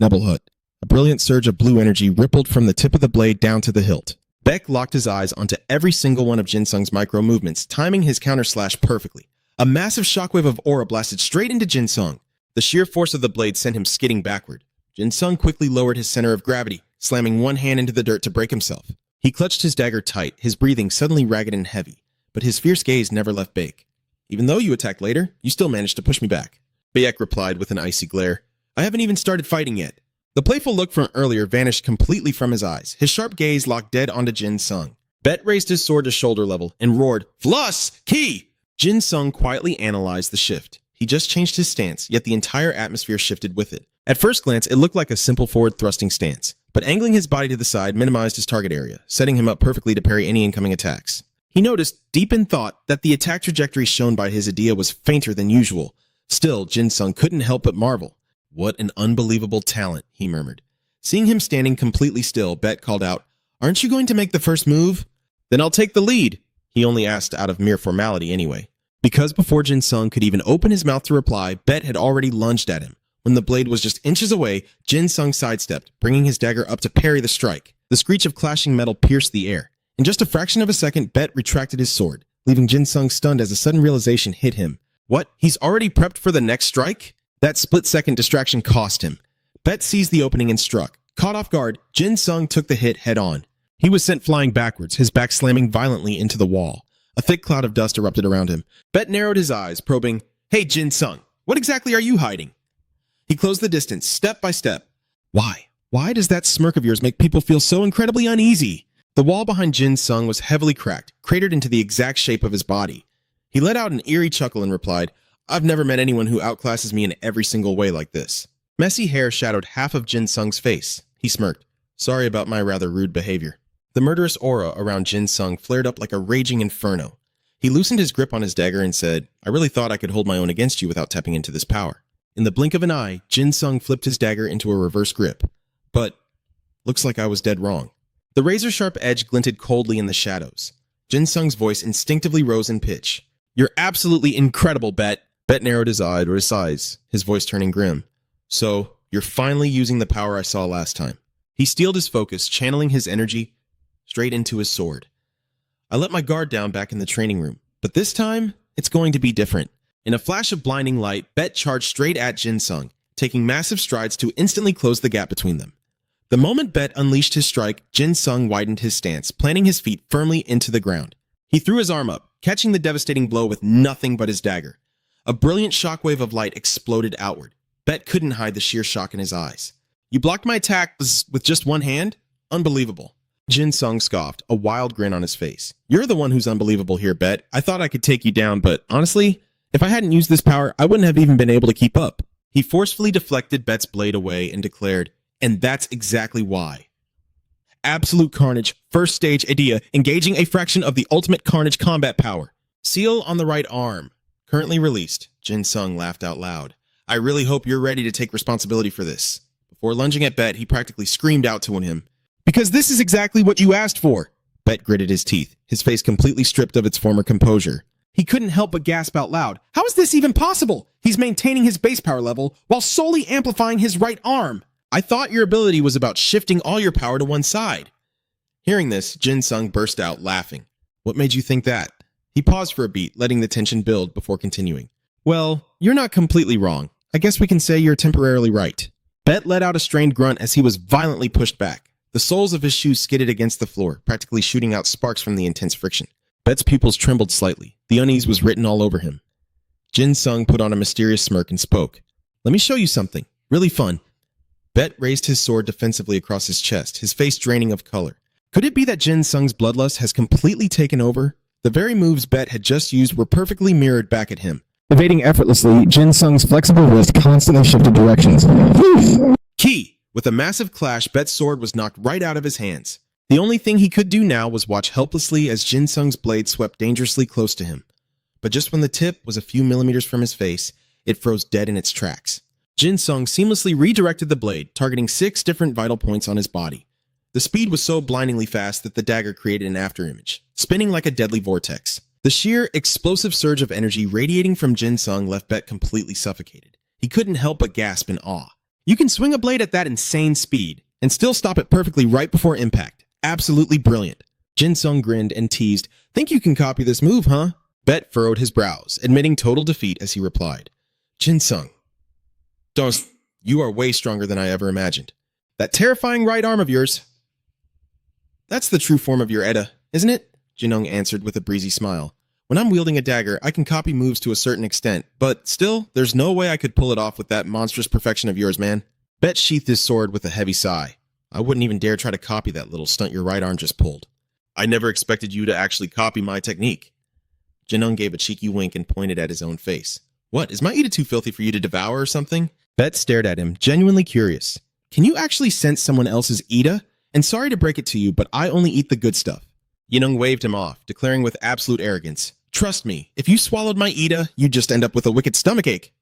Nebelhut. A brilliant surge of blue energy rippled from the tip of the blade down to the hilt. Beck locked his eyes onto every single one of Jin Sung's micro movements, timing his counter slash perfectly. A massive shockwave of aura blasted straight into Jin Sung. The sheer force of the blade sent him skidding backward. Jin Sung quickly lowered his center of gravity, slamming one hand into the dirt to break himself. He clutched his dagger tight, his breathing suddenly ragged and heavy, but his fierce gaze never left Beck. Even though you attacked later, you still managed to push me back. Beck replied with an icy glare. I haven't even started fighting yet. The playful look from earlier vanished completely from his eyes. His sharp gaze locked dead onto Jin Sung. Beck raised his sword to shoulder level and roared, Floss! Key! Jin Sung quietly analyzed the shift. He just changed his stance, yet the entire atmosphere shifted with it. At first glance, it looked like a simple forward thrusting stance, but angling his body to the side minimized his target area, setting him up perfectly to parry any incoming attacks. He noticed, deep in thought, that the attack trajectory shown by his idea was fainter than usual. Still, Jin Sung couldn't help but marvel. What an unbelievable talent, he murmured. Seeing him standing completely still, Bet called out, "Aren't you going to make the first move?" "Then I'll take the lead." He only asked out of mere formality anyway. Because before Jin Sung could even open his mouth to reply, Bet had already lunged at him. When the blade was just inches away, Jin Sung sidestepped, bringing his dagger up to parry the strike. The screech of clashing metal pierced the air. In just a fraction of a second, Bet retracted his sword, leaving Jin Sung stunned as a sudden realization hit him. What? He's already prepped for the next strike? That split-second distraction cost him. Bet seized the opening and struck. Caught off guard, Jin Sung took the hit head-on. He was sent flying backwards, his back slamming violently into the wall. A thick cloud of dust erupted around him. Bet narrowed his eyes, probing, "Hey, Jin Sung, what exactly are you hiding?" He closed the distance, step by step. Why? Why does that smirk of yours make people feel so incredibly uneasy? The wall behind Jin Sung was heavily cracked, cratered into the exact shape of his body. He let out an eerie chuckle and replied, "I've never met anyone who outclasses me in every single way like this." Messy hair shadowed half of Jin Sung's face. He smirked. "Sorry about my rather rude behavior." The murderous aura around Jin Sung flared up like a raging inferno. He loosened his grip on his dagger and said, "I really thought I could hold my own against you without tapping into this power." In the blink of an eye, Jin Sung flipped his dagger into a reverse grip. But looks like I was dead wrong. The razor-sharp edge glinted coldly in the shadows. Jin Sung's voice instinctively rose in pitch. "You're absolutely incredible, Bet." Bet narrowed his eyes, his voice turning grim. "So, you're finally using the power I saw last time." He steeled his focus, channeling his energy straight into his sword. "I let my guard down back in the training room, but this time, it's going to be different." In a flash of blinding light, Bet charged straight at Jin Sung, taking massive strides to instantly close the gap between them. The moment Bet unleashed his strike, Jin Sung widened his stance, planting his feet firmly into the ground. He threw his arm up, catching the devastating blow with nothing but his dagger. A brilliant shockwave of light exploded outward. Bet couldn't hide the sheer shock in his eyes. "You blocked my attack with just one hand? Unbelievable." Jin Sung scoffed, a wild grin on his face. "You're the one who's unbelievable here, Bet. I thought I could take you down, but honestly, if I hadn't used this power, I wouldn't have even been able to keep up." He forcefully deflected Bet's blade away and declared, "And that's exactly why. Absolute Carnage, first stage idea, engaging a fraction of the ultimate Carnage combat power. Seal on the right arm. Currently released." Jin Sung laughed out loud. "I really hope you're ready to take responsibility for this." Before lunging at Bet, he practically screamed out to him, "Because this is exactly what you asked for." Bet gritted his teeth, his face completely stripped of its former composure. He couldn't help but gasp out loud. How is this even possible? He's maintaining his base power level while solely amplifying his right arm. I thought your ability was about shifting all your power to one side. Hearing this, Jin Sung burst out laughing. "What made you think that?" He paused for a beat, letting the tension build before continuing. "Well, you're not completely wrong. I guess we can say you're temporarily right." Bet let out a strained grunt as he was violently pushed back. The soles of his shoes skidded against the floor, practically shooting out sparks from the intense friction. Bet's pupils trembled slightly. The unease was written all over him. Jin Sung put on a mysterious smirk and spoke. "Let me show you something. Really fun." Bet raised his sword defensively across his chest, his face draining of color. Could it be that Jin Sung's bloodlust has completely taken over? The very moves Bet had just used were perfectly mirrored back at him.
Evading effortlessly, Jin Sung's flexible wrist constantly shifted directions.
Key! With a massive clash, Bet's sword was knocked right out of his hands. The only thing he could do now was watch helplessly as Jin Sung's blade swept dangerously close to him. But just when the tip was a few millimeters from his face, it froze dead in its tracks. Jin Sung seamlessly redirected the blade, targeting 6 different vital points on his body. The speed was so blindingly fast that the dagger created an afterimage, spinning like a deadly vortex. The sheer, explosive surge of energy radiating from Jin Sung left Bet completely suffocated. He couldn't help but gasp in awe. You can swing a blade at that insane speed, and still stop it perfectly right before impact. Absolutely brilliant. Jin Sung grinned and teased, "Think you can copy this move, huh?" Bet furrowed his brows, admitting total defeat as he replied, "Jin Sung, you are way stronger than I ever imagined. That terrifying right arm of yours, that's the true form of your Edda, isn't it?" Jinung answered with a breezy smile. "When I'm wielding a dagger, I can copy moves to a certain extent, but still, there's no way I could pull it off with that monstrous perfection of yours, man." Bet sheathed his sword with a heavy sigh. "I wouldn't even dare try to copy that little stunt your right arm just pulled. I never expected you to actually copy my technique." Jinung gave a cheeky wink and pointed at his own face. "What, is my Ida too filthy for you to devour or something?" Bet stared at him, genuinely curious. "Can you actually sense someone else's Ida? And sorry to break it to you, but I only eat the good stuff." Jinung waved him off, declaring with absolute arrogance, "Trust me, if you swallowed my Ida, you'd just end up with a wicked stomachache."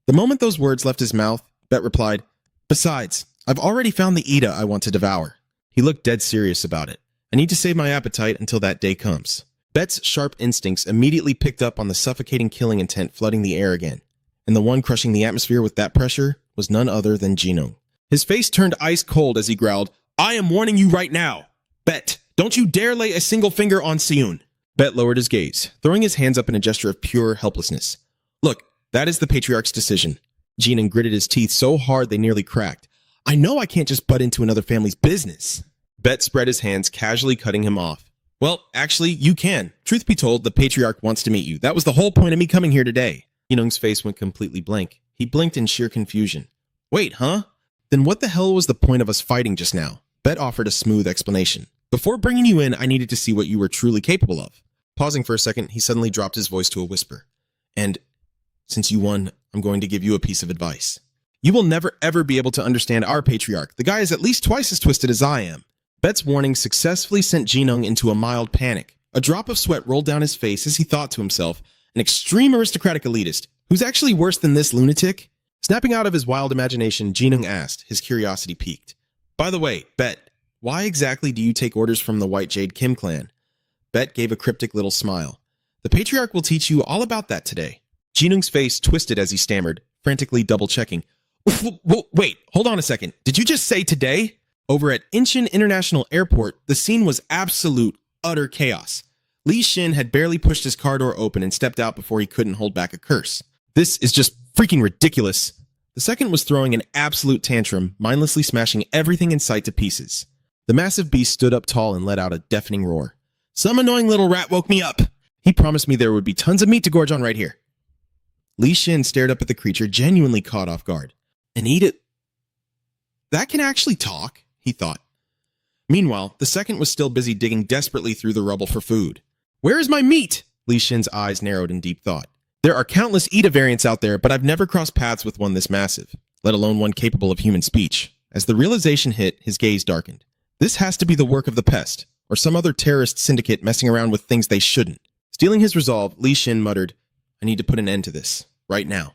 The moment those words left his mouth, Bet replied, "Besides, I've already found the Ida I want to devour. He looked dead serious about it. I need to save my appetite until that day comes. Bet's sharp instincts immediately picked up on the suffocating killing intent flooding the air again, and the one crushing the atmosphere with that pressure was none other than Jinung. His face turned ice cold as he growled, "I am warning you right now. Bet, don't you dare lay a single finger on Seun." Bet lowered his gaze, throwing his hands up in a gesture of pure helplessness. "Look, that is the Patriarch's decision." Jinung gritted his teeth so hard they nearly cracked. "I know I can't just butt into another family's business." Bet spread his hands, casually cutting him off. "Well, actually, you can. Truth be told, the Patriarch wants to meet you. That was the whole point of me coming here today." Jinung's face went completely blank. He blinked in sheer confusion. "Wait, huh? Then what the hell was the point of us fighting just now?" Bet offered a smooth explanation. "Before bringing you in, I needed to see what you were truly capable of." Pausing for a second, he suddenly dropped his voice to a whisper. "And since you won, I'm going to give you a piece of advice. You will never ever be able to understand our Patriarch. The guy is at least twice as twisted as I am." Bet's warning successfully sent Jinung into a mild panic. A drop of sweat rolled down his face as he thought to himself, an extreme aristocratic elitist, who's actually worse than this lunatic? Snapping out of his wild imagination, Jinung asked, his curiosity piqued. "By the way, Bet, why exactly do you take orders from the White Jade Kim clan?" Bet gave a cryptic little smile. "The Patriarch will teach you all about that today." Jinung's face twisted as he stammered, frantically double-checking. "Wait, hold on a second. Did you just say today?" Over at Incheon International Airport, the scene was absolute, utter chaos. Li Xin had barely pushed his car door open and stepped out before he couldn't hold back a curse. "This is just freaking ridiculous." The second was throwing an absolute tantrum, mindlessly smashing everything in sight to pieces. The massive beast stood up tall and let out a deafening roar. "Some annoying little rat woke me up. He promised me there would be tons of meat to gorge on right here." Li Xin stared up at the creature, genuinely caught off guard. "And eat it? That can actually talk," he thought. Meanwhile, the second was still busy digging desperately through the rubble for food. "Where is my meat?" Li Xin's eyes narrowed in deep thought. "There are countless Ida variants out there, but I've never crossed paths with one this massive, let alone one capable of human speech." As the realization hit, his gaze darkened. This has to be the work of the pest, or some other terrorist syndicate messing around with things they shouldn't. Stealing his resolve, Li Xin muttered, "I need to put an end to this, right now."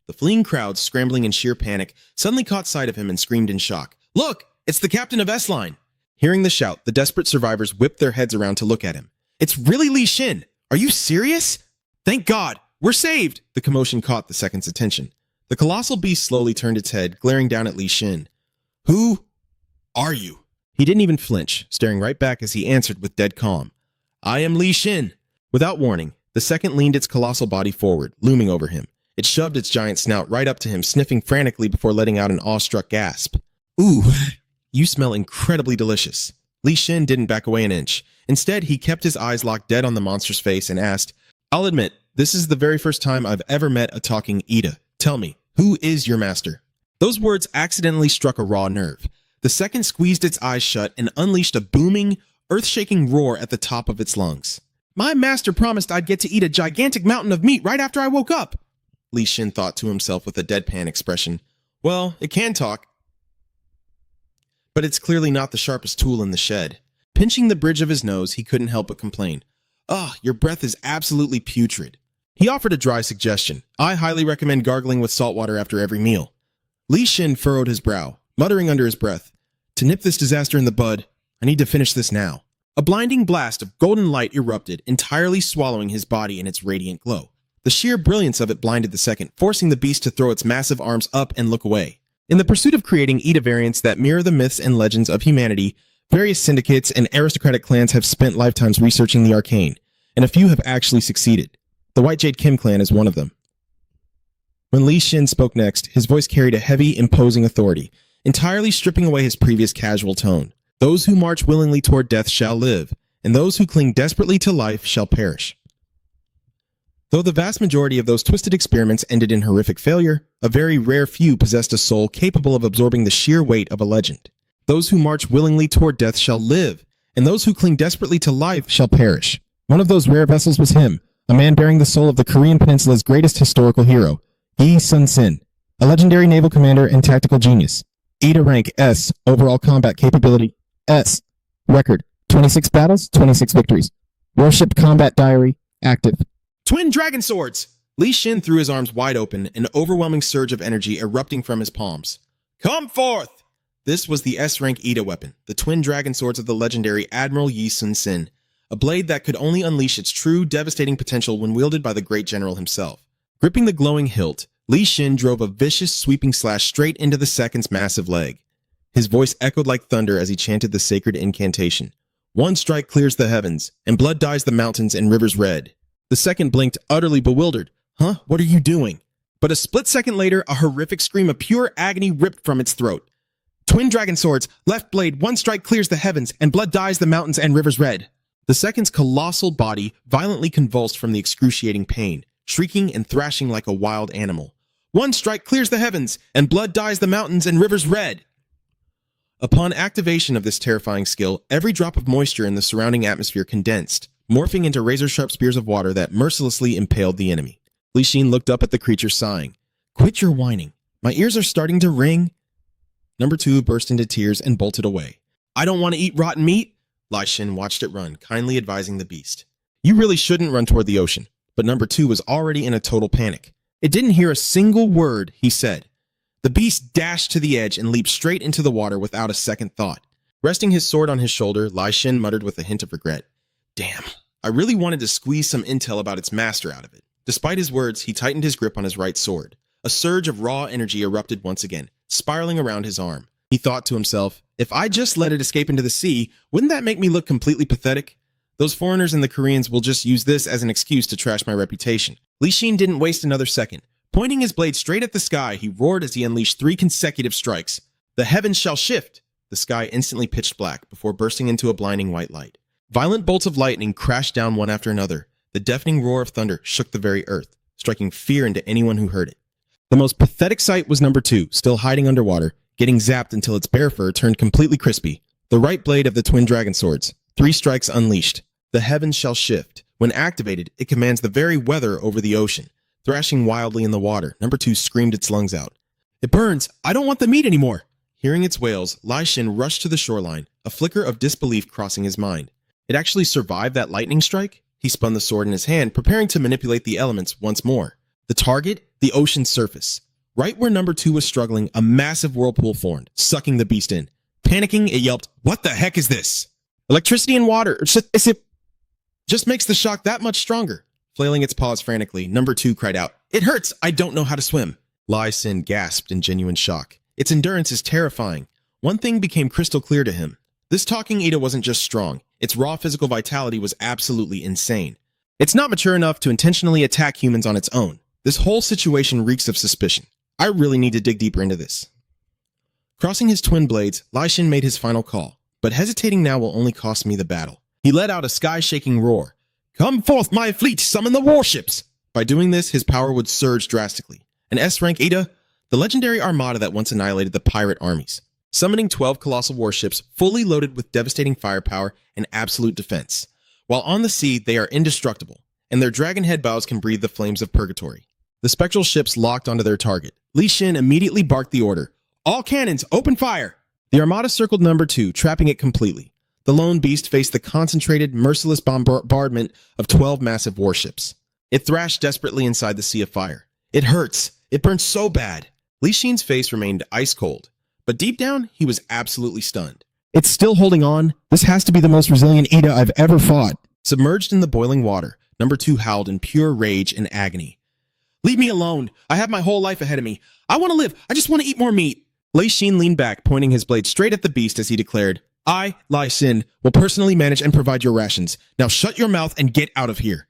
The fleeing crowd, scrambling in sheer panic, suddenly caught sight of him and screamed in shock. "Look, it's the captain of S-Line!" Hearing the shout, the desperate survivors whipped their heads around to look at him. "It's really Li Xin! Are you serious? Thank God! We're saved!" The commotion caught the second's attention. The colossal beast slowly turned its head, glaring down at Li Xin. "Who are you?" He didn't even flinch, staring right back as he answered with dead calm. "I am Li Xin." Without warning, the second leaned its colossal body forward, looming over him. It shoved its giant snout right up to him, sniffing frantically before letting out an awestruck gasp. "Ooh, you smell incredibly delicious." Li Xin didn't back away an inch. Instead, he kept his eyes locked dead on the monster's face and asked, "I'll admit, this is the very first time I've ever met a talking Ida. Tell me, who is your master?" Those words accidentally struck a raw nerve. The second squeezed its eyes shut and unleashed a booming, earth-shaking roar at the top of its lungs. "My master promised I'd get to eat a gigantic mountain of meat right after I woke up," Li Xin thought to himself with a deadpan expression. "Well, it can talk, but it's clearly not the sharpest tool in the shed." Pinching the bridge of his nose, he couldn't help but complain. "Ugh, your breath is absolutely putrid." He offered a dry suggestion. "I highly recommend gargling with salt water after every meal." Li Xin furrowed his brow, muttering under his breath, "To nip this disaster in the bud, I need to finish this now." A blinding blast of golden light erupted, entirely swallowing his body in its radiant glow. The sheer brilliance of it blinded the second, forcing the beast to throw its massive arms up and look away. In the pursuit of creating Ida variants that mirror the myths and legends of humanity, various syndicates and aristocratic clans have spent lifetimes researching the arcane, and a few have actually succeeded. The White Jade Kim clan is one of them. When Li Xin spoke next, his voice carried a heavy, imposing authority, entirely stripping away his previous casual tone. "Those who march willingly toward death shall live, and those who cling desperately to life shall perish." Though the vast majority of those twisted experiments ended in horrific failure, a very rare few possessed a soul capable of absorbing the sheer weight of a legend. "Those who march willingly toward death shall live, and those who cling desperately to life shall perish." One of those rare vessels was him, a man bearing the soul of the Korean Peninsula's greatest historical hero, Yi Sun-sin, a legendary naval commander and tactical genius. Ida rank S, overall combat capability S. Record, 26 battles, 26 victories. Warship combat diary, active. "Twin dragon swords!" Li Xin threw his arms wide open, an overwhelming surge of energy erupting from his palms. Come forth! This was the S-rank Ida weapon, the twin dragon swords of the legendary Admiral Yi Sun-sin, a blade that could only unleash its true, devastating potential when wielded by the great general himself. Gripping the glowing hilt, Li Xin drove a vicious, sweeping slash straight into the second's massive leg. His voice echoed like thunder as he chanted the sacred incantation. One strike clears the heavens, and blood dyes the mountains and rivers red. The second blinked, utterly bewildered. Huh? What are you doing? But a split second later, a horrific scream of pure agony ripped from its throat. Twin dragon swords, left blade, one strike clears the heavens, and blood dyes the mountains and rivers red. The second's colossal body violently convulsed from the excruciating pain, shrieking and thrashing like a wild animal. One strike clears the heavens, and blood dyes the mountains and rivers red. Upon activation of this terrifying skill, every drop of moisture in the surrounding atmosphere condensed, morphing into razor-sharp spears of water that mercilessly impaled the enemy. Li Xin looked up at the creature, sighing. Quit your whining. My ears are starting to ring. Number 2 burst into tears and bolted away. I don't want to eat rotten meat. Li Xin watched it run, kindly advising the beast. You really shouldn't run toward the ocean. But number 2 was already in a total panic. It didn't hear a single word he said. The beast dashed to the edge and leaped straight into the water without a second thought. Resting his sword on his shoulder, Li Xin muttered with a hint of regret. Damn, I really wanted to squeeze some intel about its master out of it. Despite his words, he tightened his grip on his right sword. A surge of raw energy erupted once again, spiraling around his arm. He thought to himself, if I just let it escape into the sea, wouldn't that make me look completely pathetic? Those foreigners and the Koreans will just use this as an excuse to trash my reputation. Li Xin didn't waste another second. Pointing his blade straight at the sky, he roared as he unleashed 3 consecutive strikes. The heavens shall shift! The sky instantly pitched black before bursting into a blinding white light. Violent bolts of lightning crashed down one after another. The deafening roar of thunder shook the very earth, striking fear into anyone who heard it. The most pathetic sight was number 2, still hiding underwater, getting zapped until its bare fur turned completely crispy. The right blade of the twin dragon swords. 3 strikes unleashed. The heavens shall shift. When activated, it commands the very weather over the ocean. Thrashing wildly in the water, number 2 screamed its lungs out. It burns! I don't want the meat anymore! Hearing its wails, Li Xin rushed to the shoreline, a flicker of disbelief crossing his mind. It actually survived that lightning strike? He spun the sword in his hand, preparing to manipulate the elements once more. The target? The ocean's surface. Right where number 2 was struggling, a massive whirlpool formed, sucking the beast in. Panicking, it yelped, "What the heck is this?" Electricity and water just makes the shock that much stronger. Flailing its paws frantically, number 2 cried out, "It hurts! I don't know how to swim." Li Xin gasped in genuine shock. Its endurance is terrifying. One thing became crystal clear to him. This talking Ida wasn't just strong. Its raw physical vitality was absolutely insane. It's not mature enough to intentionally attack humans on its own. This whole situation reeks of suspicion. I really need to dig deeper into this. Crossing his twin blades, Li Xin made his final call. But hesitating now will only cost me the battle. He let out a sky-shaking roar. "Come forth, my fleet! Summon the warships!" By doing this, his power would surge drastically. An S-rank Ida, the legendary armada that once annihilated the pirate armies. Summoning 12 colossal warships fully loaded with devastating firepower and absolute defense. While on the sea, they are indestructible, and their dragon head bows can breathe the flames of purgatory. The spectral ships locked onto their target. Li Xin immediately barked the order. "All cannons, open fire!" The armada circled number 2, trapping it completely. The lone beast faced the concentrated, merciless bombardment of 12 massive warships. It thrashed desperately inside the sea of fire. "It hurts. It burns so bad." Li Xin's face remained ice cold, but deep down, he was absolutely stunned.
It's still holding on. This has to be the most resilient Ida I've ever fought.
Submerged in the boiling water, number 2 howled in pure rage and agony. "Leave me alone. I have my whole life ahead of me. I want to live. I just want to eat more meat." Li Xin leaned back, pointing his blade straight at the beast as he declared, "I, Li Xin, will personally manage and provide your rations. Now shut your mouth and get out of here.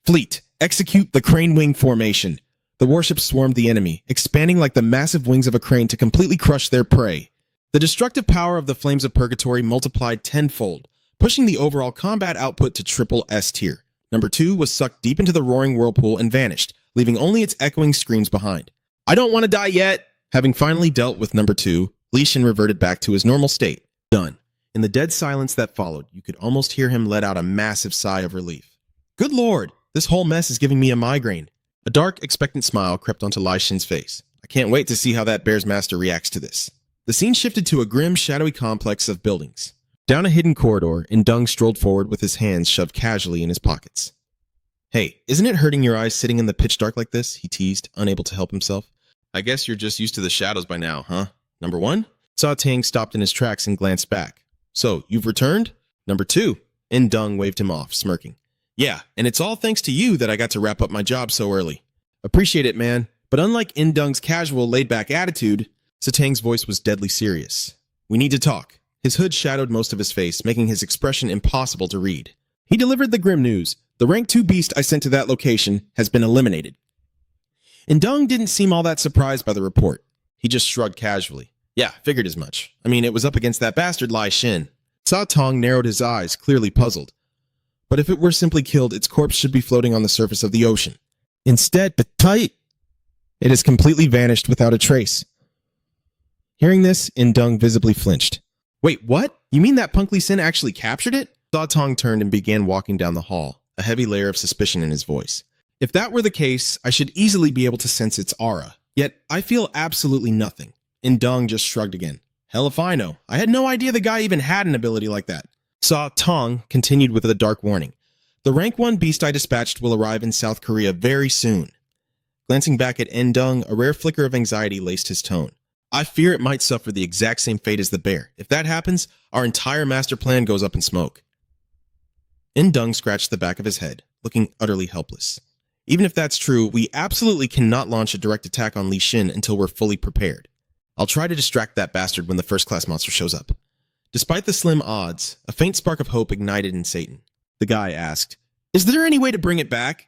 Fleet, execute the crane wing formation." The warships swarmed the enemy, expanding like the massive wings of a crane to completely crush their prey. The destructive power of the flames of purgatory multiplied tenfold, pushing the overall combat output to triple S tier. Number 2 was sucked deep into the roaring whirlpool and vanished, leaving only its echoing screams behind. "I don't want to die yet." Having finally dealt with number 2, Li Xin reverted back to his normal state. Done. In the dead silence that followed, you could almost hear him let out a massive sigh of relief. "Good Lord, this whole mess is giving me a migraine." A dark, expectant smile crept onto Li Xin's face. "I can't wait to see how that bear's master reacts to this." The scene shifted to a grim, shadowy complex of buildings. Down a hidden corridor, Indung strolled forward with his hands shoved casually in his pockets. "Hey, isn't it hurting your eyes sitting in the pitch dark like this?" he teased, unable to help himself. "I guess you're just used to the shadows by now, huh?" Number 1? Sa Tang stopped in his tracks and glanced back. So, you've returned? Number 2? Dung waved him off, smirking. Yeah, and it's all thanks to you that I got to wrap up my job so early. Appreciate it, man. But unlike Dung's casual, laid-back attitude, Sa Tang's voice was deadly serious. We need to talk. His hood shadowed most of his face, making his expression impossible to read. He delivered the grim news. The rank 2 beast I sent to that location has been eliminated. Dung didn't seem all that surprised by the report. He just shrugged casually. Yeah, figured as much. I mean, it was up against that bastard Lai Shin. Sa Tang narrowed his eyes, clearly puzzled. But if it were simply killed, its corpse should be floating on the surface of the ocean. Instead, it has completely vanished without a trace. Hearing this, Dung visibly flinched. Wait, what? You mean that Punk Lee Sin actually captured it? Sa Tang turned and began walking down the hall, a heavy layer of suspicion in his voice. If that were the case, I should easily be able to sense its aura. Yet, I feel absolutely nothing. Dung just shrugged again. Hell if I know. I had no idea the guy even had an ability like that. Sa Tang continued with a dark warning. The rank 1 beast I dispatched will arrive in South Korea very soon. Glancing back at Dung, a rare flicker of anxiety laced his tone. I fear it might suffer the exact same fate as the bear. If that happens, our entire master plan goes up in smoke. Dung scratched the back of his head, looking utterly helpless. Even if that's true, we absolutely cannot launch a direct attack on Li Shin until we're fully prepared. I'll try to distract that bastard when the first-class monster shows up. Despite the slim odds, a faint spark of hope ignited in Satan. The guy asked, Is there any way to bring it back?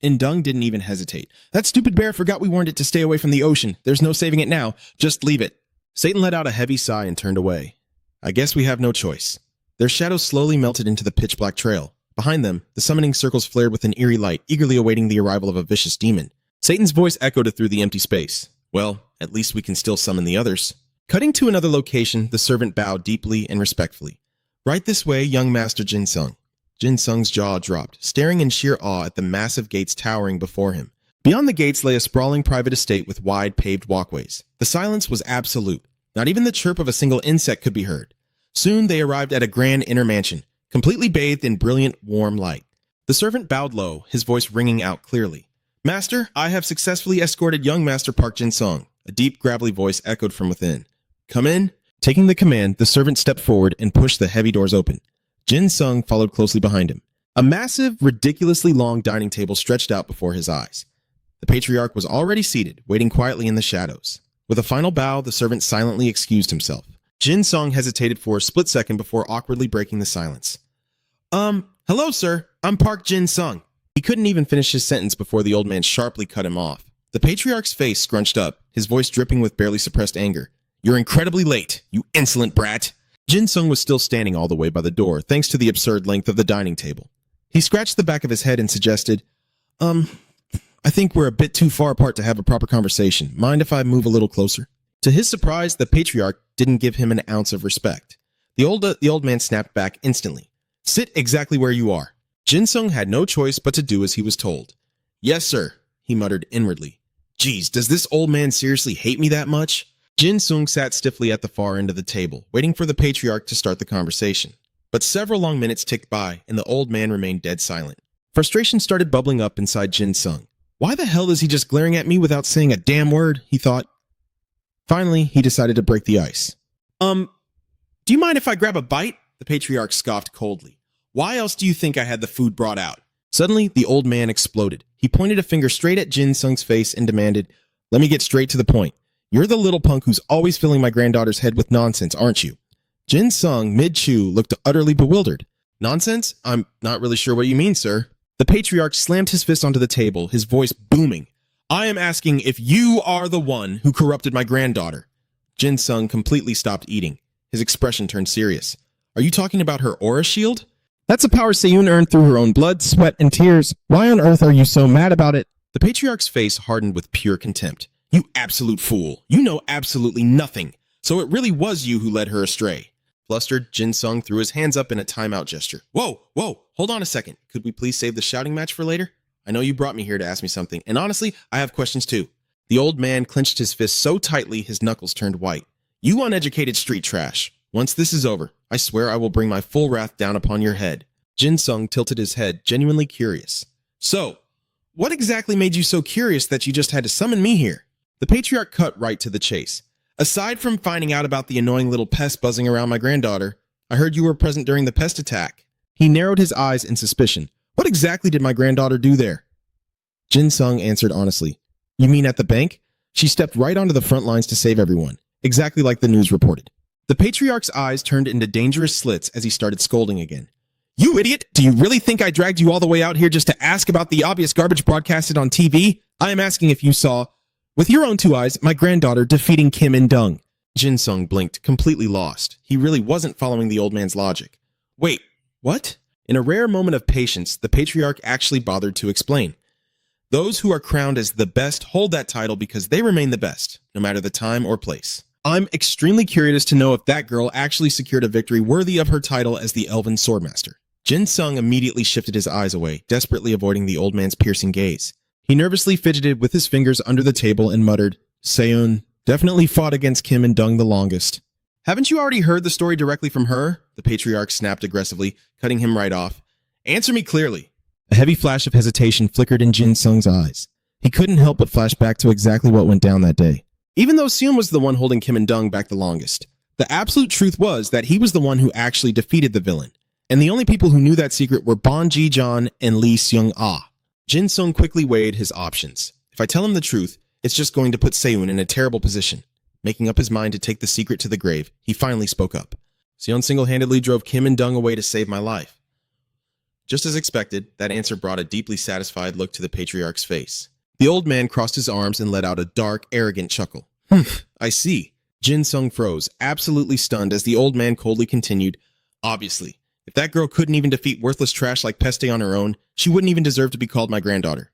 Dung didn't even hesitate. That stupid bear forgot we warned it to stay away from the ocean. There's no saving it now. Just leave it. Satan let out a heavy sigh and turned away. I guess we have no choice. Their shadows slowly melted into the pitch-black trail. Behind them, the summoning circles flared with an eerie light, eagerly awaiting the arrival of a vicious demon. Satan's voice echoed through the empty space. Well, at least we can still summon the others. Cutting to another location, the servant bowed deeply and respectfully. Right this way, young Master Jin Sung. Jin Sung's jaw dropped, staring in sheer awe at the massive gates towering before him. Beyond the gates lay a sprawling private estate with wide paved walkways. The silence was absolute. Not even the chirp of a single insect could be heard. Soon they arrived at a grand inner mansion, completely bathed in brilliant, warm light. The servant bowed low, his voice ringing out clearly. Master, I have successfully escorted young Master Park Jin Sung. A deep, gravelly voice echoed from within. Come in. Taking the command, the servant stepped forward and pushed the heavy doors open. Jin Sung followed closely behind him. A massive, ridiculously long dining table stretched out before his eyes. The patriarch was already seated, waiting quietly in the shadows. With a final bow, the servant silently excused himself. Jin Sung hesitated for a split second before awkwardly breaking the silence. Hello, sir. I'm Park Jin Sung. He couldn't even finish his sentence before the old man sharply cut him off. The patriarch's face scrunched up, his voice dripping with barely suppressed anger. You're incredibly late, you insolent brat. Jin Sung was still standing all the way by the door, thanks to the absurd length of the dining table. He scratched the back of his head and suggested, I think we're a bit too far apart to have a proper conversation. Mind if I move a little closer? To his surprise, the patriarch didn't give him an ounce of respect. The old man snapped back instantly. Sit exactly where you are. Jin Sung had no choice but to do as he was told. Yes, sir, he muttered inwardly. Geez, does this old man seriously hate me that much? Jin Sung sat stiffly at the far end of the table, waiting for the patriarch to start the conversation. But several long minutes ticked by, and the old man remained dead silent. Frustration started bubbling up inside Jin Sung. Why the hell is he just glaring at me without saying a damn word, he thought. Finally, he decided to break the ice. Do you mind if I grab a bite? The patriarch scoffed coldly. Why else do you think I had the food brought out? Suddenly, the old man exploded. He pointed a finger straight at Jin Sung's face and demanded, Let me get straight to the point. You're the little punk who's always filling my granddaughter's head with nonsense, aren't you? Jin Sung, mid-chew, looked utterly bewildered. Nonsense? I'm not really sure what you mean, sir. The patriarch slammed his fist onto the table, his voice booming. I am asking if you are the one who corrupted my granddaughter. Jin Sung completely stopped eating. His expression turned serious. Are you talking about her aura shield? That's a power Seiyun earned through her own blood, sweat, and tears. Why on earth are you so mad about it? The patriarch's face hardened with pure contempt. You absolute fool. You know absolutely nothing. So it really was you who led her astray. Flustered, Jin Sung threw his hands up in a timeout gesture. Whoa, hold on a second. Could we please save the shouting match for later? I know you brought me here to ask me something, and honestly, I have questions too. The old man clenched his fist so tightly his knuckles turned white. You uneducated street trash. Once this is over, I swear I will bring my full wrath down upon your head. Jin Sung tilted his head, genuinely curious. So, what exactly made you so curious that you just had to summon me here? The patriarch cut right to the chase. Aside from finding out about the annoying little pest buzzing around my granddaughter, I heard you were present during the pest attack. He narrowed his eyes in suspicion. What exactly did my granddaughter do there? Jin Sung answered honestly. You mean at the bank? She stepped right onto the front lines to save everyone, exactly like the news reported. The patriarch's eyes turned into dangerous slits as he started scolding again. You idiot! Do you really think I dragged you all the way out here just to ask about the obvious garbage broadcasted on TV? I am asking if you saw, with your own two eyes, my granddaughter defeating Kim In-dung. Jin Sung blinked, completely lost. He really wasn't following the old man's logic. Wait, what? In a rare moment of patience, the patriarch actually bothered to explain. Those who are crowned as the best hold that title because they remain the best, no matter the time or place. I'm extremely curious to know if that girl actually secured a victory worthy of her title as the Elven Swordmaster. Jin Sung immediately shifted his eyes away, desperately avoiding the old man's piercing gaze. He nervously fidgeted with his fingers under the table and muttered, Seon definitely fought against Kim In-dung the longest. Haven't you already heard the story directly from her? The patriarch snapped aggressively, cutting him right off. Answer me clearly. A heavy flash of hesitation flickered in Jin Sung's eyes. He couldn't help but flash back to exactly what went down that day. Even though Seon was the one holding Kim In-dung back the longest, the absolute truth was that he was the one who actually defeated the villain, and the only people who knew that secret were Bon Ji-jeon and Lee Seung-ah. Jin Sung quickly weighed his options. If I tell him the truth, it's just going to put Seon in a terrible position. Making up his mind to take the secret to the grave, he finally spoke up. Seon single-handedly drove Kim In-dung away to save my life. Just as expected, that answer brought a deeply satisfied look to the patriarch's face. The old man crossed his arms and let out a dark, arrogant chuckle. I see. Jin Sung froze, absolutely stunned as the old man coldly continued, Obviously, if that girl couldn't even defeat worthless trash like Peste on her own, she wouldn't even deserve to be called my granddaughter.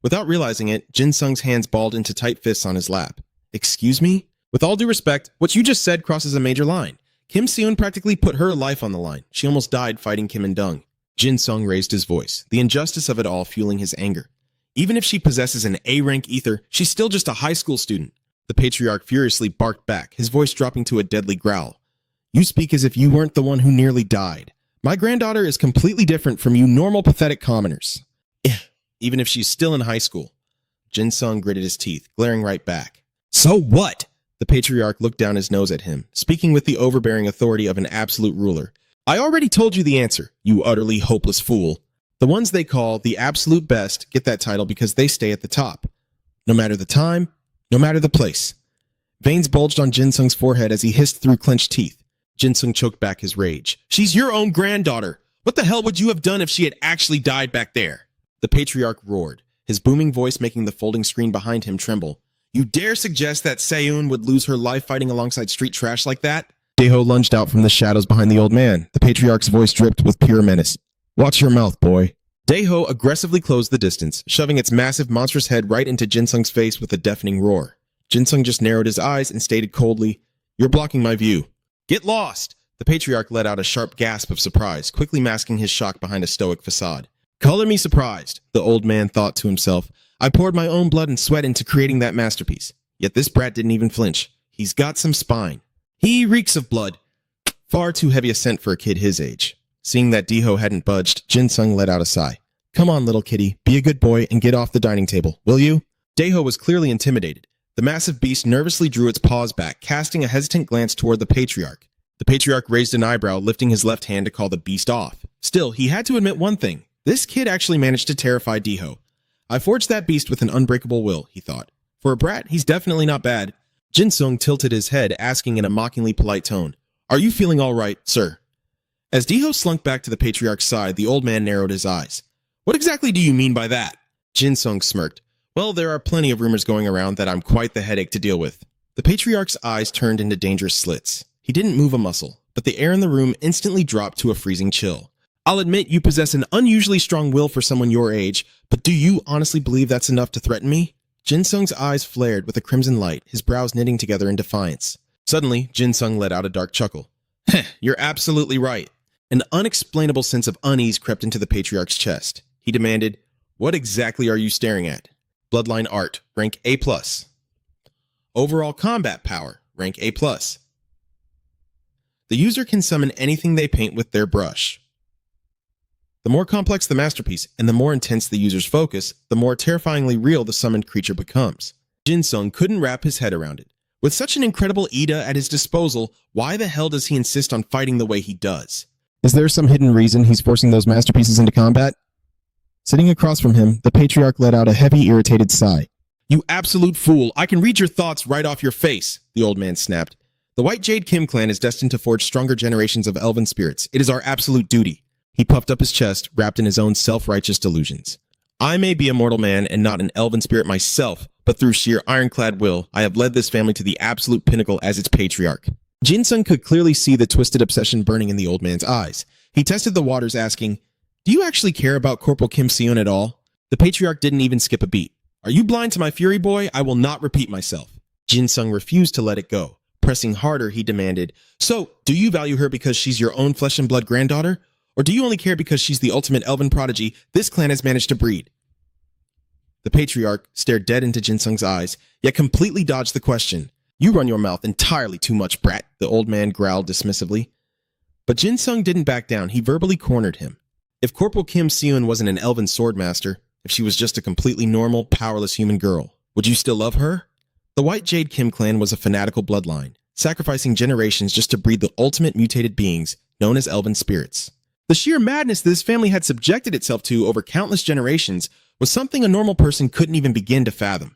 Without realizing it, Jin Sung's hands balled into tight fists on his lap. Excuse me? With all due respect, what you just said crosses a major line. Kim Seon practically put her life on the line. She almost died fighting Kim In-dung. Jin Sung raised his voice, the injustice of it all fueling his anger. Even if she possesses an A-rank ether, she's still just a high school student. The patriarch furiously barked back, his voice dropping to a deadly growl. You speak as if you weren't the one who nearly died. My granddaughter is completely different from you normal pathetic commoners. Even if she's still in high school. Jin Sung gritted his teeth, glaring right back. So what? The patriarch looked down his nose at him, speaking with the overbearing authority of an absolute ruler. I already told you the answer, you utterly hopeless fool. The ones they call the absolute best get that title because they stay at the top. No matter the time, no matter the place. Veins bulged on Jin Sung's forehead as he hissed through clenched teeth. Jin Sung choked back his rage. She's your own granddaughter. What the hell would you have done if she had actually died back there? The patriarch roared, his booming voice making the folding screen behind him tremble. You dare suggest that Seon would lose her life fighting alongside street trash like that? Daeho lunged out from the shadows behind the old man. The patriarch's voice dripped with pure menace. Watch your mouth, boy. Daeho aggressively closed the distance, shoving its massive, monstrous head right into Jin Sung's face with a deafening roar. Jin Sung just narrowed his eyes and stated coldly, You're blocking my view. Get lost! The patriarch let out a sharp gasp of surprise, quickly masking his shock behind a stoic facade. Color me surprised, the old man thought to himself. I poured my own blood and sweat into creating that masterpiece. Yet this brat didn't even flinch. He's got some spine. He reeks of blood. Far too heavy a scent for a kid his age. Seeing that Daeho hadn't budged, Jin Sung let out a sigh. Come on, little kitty, be a good boy and get off the dining table, will you? Daeho was clearly intimidated. The massive beast nervously drew its paws back, casting a hesitant glance toward the patriarch. The patriarch raised an eyebrow, lifting his left hand to call the beast off. Still, he had to admit one thing. This kid actually managed to terrify Daeho. I forged that beast with an unbreakable will, he thought. For a brat, he's definitely not bad. Jin Sung tilted his head, asking in a mockingly polite tone, Are you feeling all right, sir? As Daeho slunk back to the patriarch's side, the old man narrowed his eyes. What exactly do you mean by that? Jin Sung smirked. Well, there are plenty of rumors going around that I'm quite the headache to deal with. The patriarch's eyes turned into dangerous slits. He didn't move a muscle, but the air in the room instantly dropped to a freezing chill. I'll admit you possess an unusually strong will for someone your age, but do you honestly believe that's enough to threaten me? Jin Sung's eyes flared with a crimson light, his brows knitting together in defiance. Suddenly, Jin Sung let out a dark chuckle. You're absolutely right. An unexplainable sense of unease crept into the patriarch's chest. He demanded, What exactly are you staring at? Bloodline art, rank A+. Overall combat power, rank A+. The user can summon anything they paint with their brush. The more complex the masterpiece and the more intense the user's focus, the more terrifyingly real the summoned creature becomes. Jin Sung couldn't wrap his head around it. With such an incredible Ida at his disposal, why the hell does he insist on fighting the way he does?
Is there some hidden reason he's forcing those masterpieces into combat? Sitting across from him, the patriarch let out a heavy, irritated sigh.
You absolute fool, I can read your thoughts right off your face, the old man snapped. The White Jade Kim clan is destined to forge stronger generations of elven spirits. It is our absolute duty. He puffed up his chest, wrapped in his own self-righteous delusions. I may be a mortal man and not an elven spirit myself, but through sheer ironclad will, I have led this family to the absolute pinnacle as its patriarch. Jin-sung could clearly see the twisted obsession burning in the old man's eyes. He tested the waters, asking, "Do you actually care about Corporal Kim Seon at all?" The patriarch didn't even skip a beat. "Are you blind to my fury, boy? I will not repeat myself." Jin-sung refused to let it go. Pressing harder, he demanded, "So, do you value her because she's your own flesh and blood granddaughter? Or do you only care because she's the ultimate elven prodigy this clan has managed to breed?" The patriarch stared dead into Jin-sung's eyes, yet completely dodged the question. "You run your mouth entirely too much, brat," the old man growled dismissively. But Jin-sung didn't back down. He verbally cornered him. If Corporal Kim Seon wasn't an elven swordmaster, if she was just a completely normal, powerless human girl, would you still love her? The White Jade Kim clan was a fanatical bloodline, sacrificing generations just to breed the ultimate mutated beings known as elven spirits. The sheer madness this family had subjected itself to over countless generations was something a normal person couldn't even begin to fathom.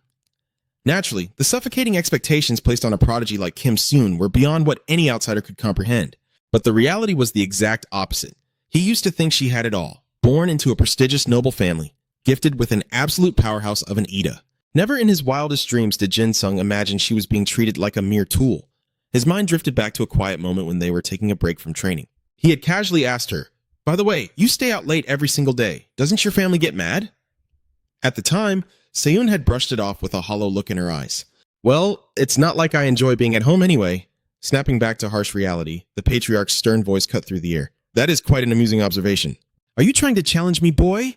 Naturally, the suffocating expectations placed on a prodigy like Kim Seon were beyond what any outsider could comprehend. But the reality was the exact opposite. He used to think she had it all, born into a prestigious noble family, gifted with an absolute powerhouse of an Ida. Never in his wildest dreams did Jin-sung imagine she was being treated like a mere tool. His mind drifted back to a quiet moment when they were taking a break from training. He had casually asked her, "By the way, you stay out late every single day. Doesn't your family get mad?" At the time, Seon had brushed it off with a hollow look in her eyes. "Well, it's not like I enjoy being at home anyway." Snapping back to harsh reality, the patriarch's stern voice cut through the air. "That is quite an amusing observation. Are you trying to challenge me, boy?"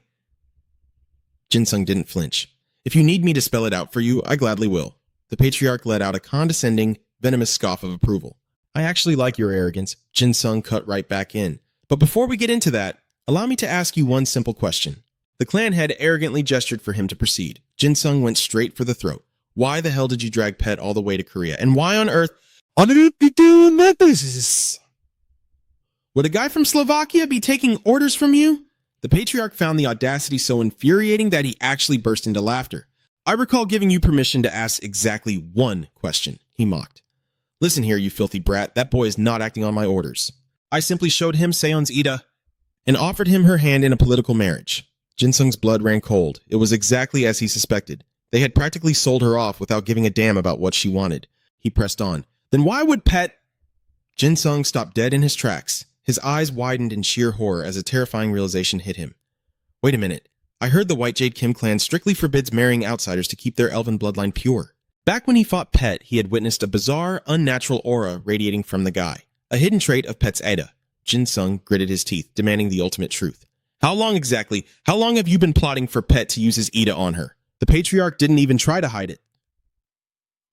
Jin-sung didn't flinch. "If you need me to spell it out for you, I gladly will." The patriarch let out a condescending, venomous scoff of approval. "I actually like your arrogance," Jin-sung cut right back in. "But before we get into that, allow me to ask you one simple question." The clan head arrogantly gestured for him to proceed. Jin-sung went straight for the throat. "Why the hell did you drag Pet all the way to Korea? And why on earth would a guy from Slovakia be taking orders from you?" The patriarch found the audacity so infuriating that he actually burst into laughter. "I recall giving you permission to ask exactly one question," he mocked. "Listen here, you filthy brat, that boy is not acting on my orders. I simply showed him Seon's Ida and offered him her hand in a political marriage." Jin-sung's blood ran cold. It was exactly as he suspected. They had practically sold her off without giving a damn about what she wanted. He pressed on. "Then why would Pet—" Jin-sung stopped dead in his tracks. His eyes widened in sheer horror as a terrifying realization hit him. "Wait a minute. I heard the White Jade Kim clan strictly forbids marrying outsiders to keep their elven bloodline pure." Back when he fought Pet, he had witnessed a bizarre, unnatural aura radiating from the guy, a hidden trait of Pet's Ida. Jin-sung gritted his teeth, demanding the ultimate truth. How long have you been plotting for Pet to use his Ida on her?" The patriarch didn't even try to hide it.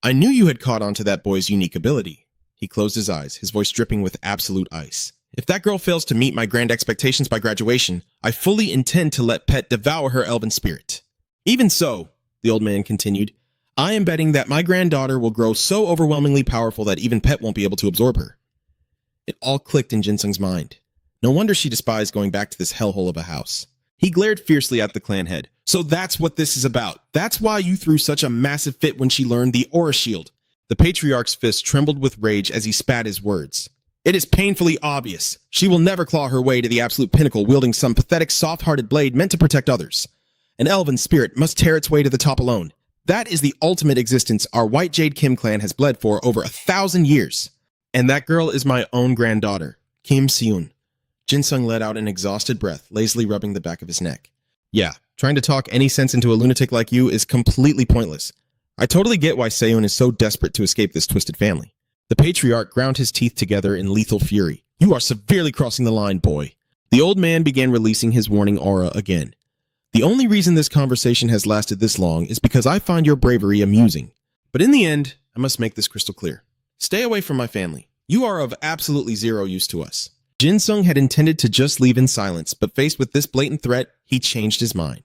"I knew you had caught on to that boy's unique ability." He closed his eyes, his voice dripping with absolute ice. "If that girl fails to meet my grand expectations by graduation, I fully intend to let Pet devour her elven spirit. Even so," the old man continued, "I am betting that my granddaughter will grow so overwhelmingly powerful that even Pet won't be able to absorb her." It all clicked in Jin-sung's mind. No wonder she despised going back to this hellhole of a house. He glared fiercely at the clan head. "So that's what this is about. That's why you threw such a massive fit when she learned the aura shield." The patriarch's fist trembled with rage as he spat his words. "It is painfully obvious. She will never claw her way to the absolute pinnacle wielding some pathetic soft-hearted blade meant to protect others. An elven spirit must tear its way to the top alone. That is the ultimate existence our White Jade Kim clan has bled for over 1,000 years. And that girl is my own granddaughter, Kim Seon." Jin-sung let out an exhausted breath, lazily rubbing the back of his neck. "Yeah, trying to talk any sense into a lunatic like you is completely pointless. I totally get why Seon is so desperate to escape this twisted family." The patriarch ground his teeth together in lethal fury. "You are severely crossing the line, boy." The old man began releasing his warning aura again. "The only reason this conversation has lasted this long is because I find your bravery amusing. But in the end, I must make this crystal clear. Stay away from my family. You are of absolutely zero use to us." Jin-sung had intended to just leave in silence, but faced with this blatant threat, he changed his mind.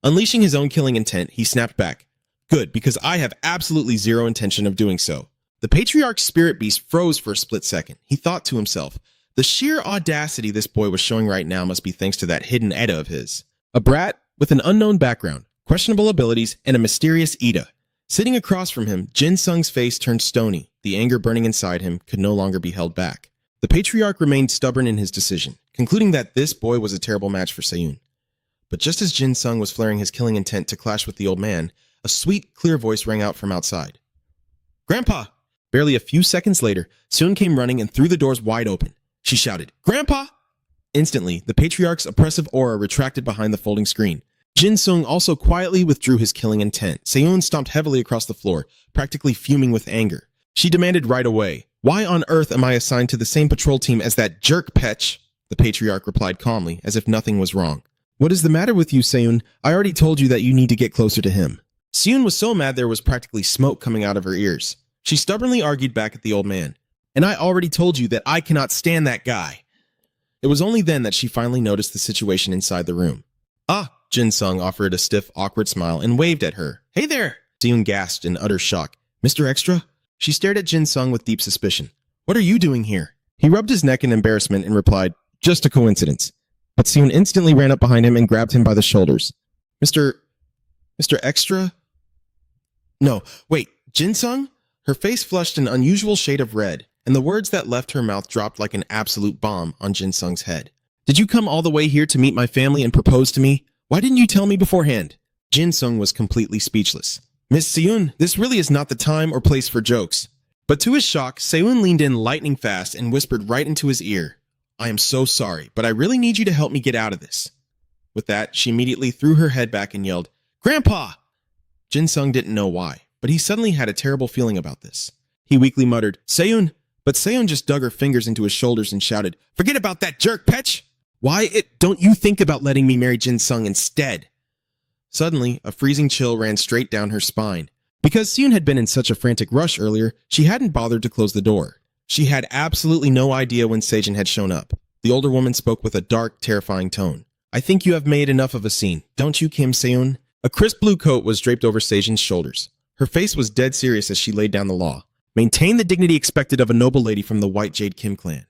Unleashing his own killing intent, he snapped back. "Good, because I have absolutely zero intention of doing so. The patriarch's spirit beast froze for a split second. He thought to himself, the sheer audacity this boy was showing right now must be thanks to that hidden Eda of his. A brat with an unknown background, questionable abilities, and a mysterious Eda. Sitting across from him, Jin Sung's face turned stony. The anger burning inside him could no longer be held back. The patriarch remained stubborn in his decision, concluding that this boy was a terrible match for Seiyun. But just as Jin Sung was flaring his killing intent to clash with the old man, a sweet, clear voice rang out from outside. "Grandpa!" Barely a few seconds later, Seiyun came running and threw the doors wide open. She shouted, "Grandpa!" Instantly, the patriarch's oppressive aura retracted behind the folding screen. Jin Sung also quietly withdrew his killing intent. Seiyun stomped heavily across the floor, practically fuming with anger. She demanded right away, "Why on earth am I assigned to the same patrol team as that jerk Petch?" The patriarch replied calmly, as if nothing was wrong. "What is the matter with you, Seiyun? I already told you that you need to get closer to him." Seiyun was so mad there was practically smoke coming out of her ears. She stubbornly argued back at the old man. "And I already told you that I cannot stand that guy." It was only then that she finally noticed the situation inside the room. "Ah," Jin Sung offered a stiff, awkward smile and waved at her. "Hey there!" Seiyun gasped in utter shock. "Mr. Extra?" She stared at Jin Sung with deep suspicion. "What are you doing here?" He rubbed his neck in embarrassment and replied, "Just a coincidence." But Seiyun instantly ran up behind him and grabbed him by the shoulders. Mr. Extra? No, wait, Jin Sung? Her face flushed an unusual shade of red, and the words that left her mouth dropped like an absolute bomb on Jin Sung's head. "Did you come all the way here to meet my family and propose to me? Why didn't you tell me beforehand?" Jin Sung was completely speechless. "Miss Seiyun, this really is not the time or place for jokes." But to his shock, Seiyun leaned in lightning fast and whispered right into his ear, "I am so sorry, but I really need you to help me get out of this." With that, she immediately threw her head back and yelled, "Grandpa!" Jin Sung didn't know why, but he suddenly had a terrible feeling about this. He weakly muttered, "Seiyun!" But Seiyun just dug her fingers into his shoulders and shouted, "Forget about that jerk, Petch! Don't you think about letting me marry Jin Sung instead?" Suddenly, a freezing chill ran straight down her spine. Because Seiyun had been in such a frantic rush earlier, she hadn't bothered to close the door. She had absolutely no idea when Seijin had shown up. The older woman spoke with a dark, terrifying tone. "I think you have made enough of a scene, don't you, Kim Seiyun?" A crisp blue coat was draped over Seijin's shoulders. Her face was dead serious as she laid down the law. "Maintain the dignity expected of a noble lady from the White Jade Kim clan."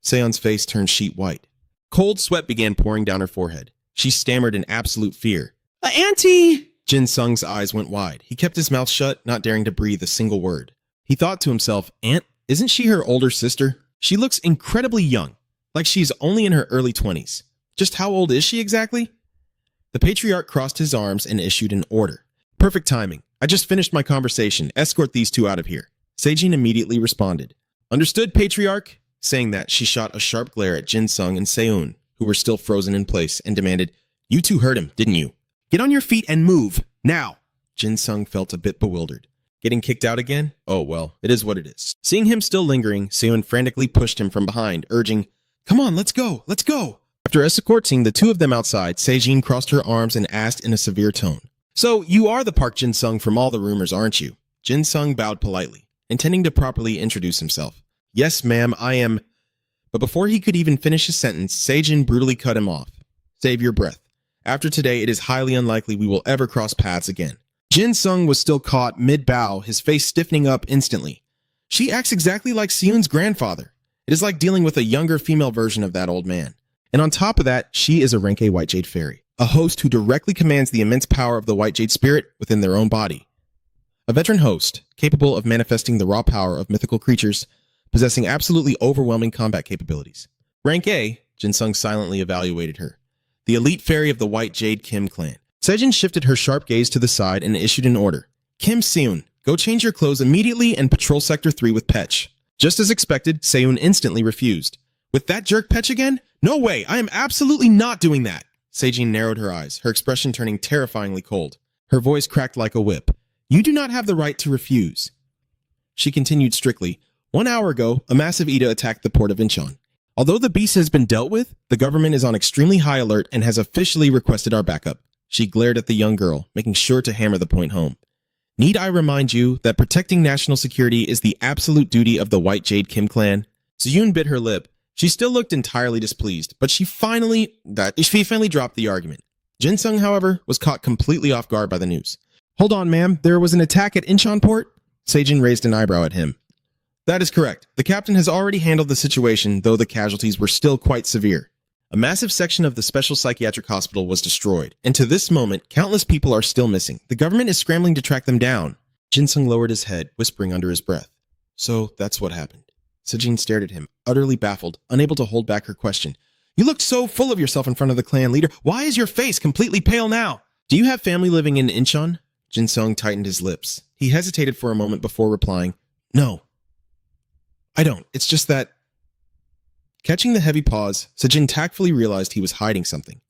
Seiyun's face turned sheet white. Cold sweat began pouring down her forehead. She stammered in absolute fear. "Auntie!" Jin Sung's eyes went wide. He kept his mouth shut, not daring to breathe a single word. He thought to himself, "Aunt? Isn't she her older sister? She looks incredibly young, like she's only in her early 20s. Just how old is she exactly?" The patriarch crossed his arms and issued an order. "Perfect timing. I just finished my conversation. Escort these two out of here." Seijin immediately responded. "Understood, patriarch." Saying that, she shot a sharp glare at Jin Sung and Seiyun, who were still frozen in place, and demanded, "You two heard him, didn't you? Get on your feet and move, now!" Jin Sung felt a bit bewildered. Getting kicked out again? Oh well, it is what it is. Seeing him still lingering, Seiyun frantically pushed him from behind, urging, "Come on, let's go, let's go!" After escorting the two of them outside, Seijin crossed her arms and asked in a severe tone, "So, you are the Park Jin Sung from all the rumors, aren't you?" Jin Sung bowed politely, intending to properly introduce himself. "Yes, ma'am, I am..." But before he could even finish his sentence, Seijin brutally cut him off. "Save your breath. After today, it is highly unlikely we will ever cross paths again." Jin Sung was still caught mid-bow, his face stiffening up instantly. She acts exactly like Seiyun's grandfather. It is like dealing with a younger female version of that old man. And on top of that, she is a Renke White Jade Fairy, a host who directly commands the immense power of the White Jade Spirit within their own body. A veteran host, capable of manifesting the raw power of mythical creatures, possessing absolutely overwhelming combat capabilities. Rank A, Jin Sung silently evaluated her. The elite fairy of the White Jade Kim clan. Seijin shifted her sharp gaze to the side and issued an order. "Kim Seiyun, go change your clothes immediately and patrol Sector 3 with Petch." Just as expected, Seiyun instantly refused. "With that jerk Petch again? No way, I am absolutely not doing that." Seijin narrowed her eyes, her expression turning terrifyingly cold. Her voice cracked like a whip. "You do not have the right to refuse." She continued strictly, "1 hour ago, a massive Ida attacked the port of Incheon. Although the beast has been dealt with, the government is on extremely high alert and has officially requested our backup." She glared at the young girl, making sure to hammer the point home. "Need I remind you that protecting national security is the absolute duty of the White Jade Kim clan?" Seiyun bit her lip. She still looked entirely displeased, but she finally dropped the argument. Jin Sung, however, was caught completely off guard by the news. "Hold on, ma'am. There was an attack at Incheon port?" Seijin raised an eyebrow at him. That is correct. The captain has already handled the situation, though the casualties were still quite severe. A massive section of the special psychiatric hospital was destroyed, and to this moment, countless people are still missing. The government is scrambling to track them down. Jinsung lowered his head, whispering under his breath. So that's what happened. Seijin stared at him, utterly baffled, unable to hold back her question. You looked so full of yourself in front of the clan leader. Why is your face completely pale now? Do you have family living in Incheon? Jinsung tightened his lips. He hesitated for a moment before replying, No. I don't. It's just that... Catching the heavy pause, Seijin tactfully realized he was hiding something.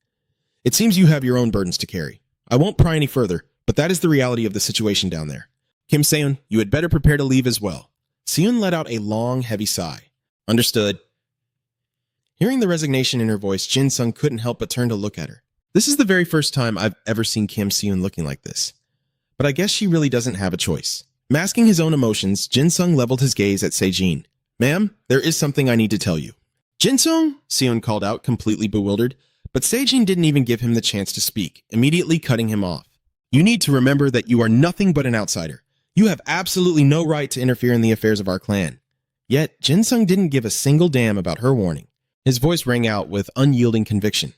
It seems you have your own burdens to carry. I won't pry any further, but that is the reality of the situation down there. Kim Seon, you had better prepare to leave as well. Seon let out a long, heavy sigh. Understood. Hearing the resignation in her voice, Jinsung couldn't help but turn to look at her. This is the very first time I've ever seen Kim Seon looking like this. But I guess she really doesn't have a choice. Masking his own emotions, Jinsung leveled his gaze at Seijin. Ma'am, there is something I need to tell you. Jinsung? Seon called out, completely bewildered. But Seijin didn't even give him the chance to speak, immediately cutting him off. You need to remember that you are nothing but an outsider. You have absolutely no right to interfere in the affairs of our clan. Yet, Jinsung didn't give a single damn about her warning. His voice rang out with unyielding conviction.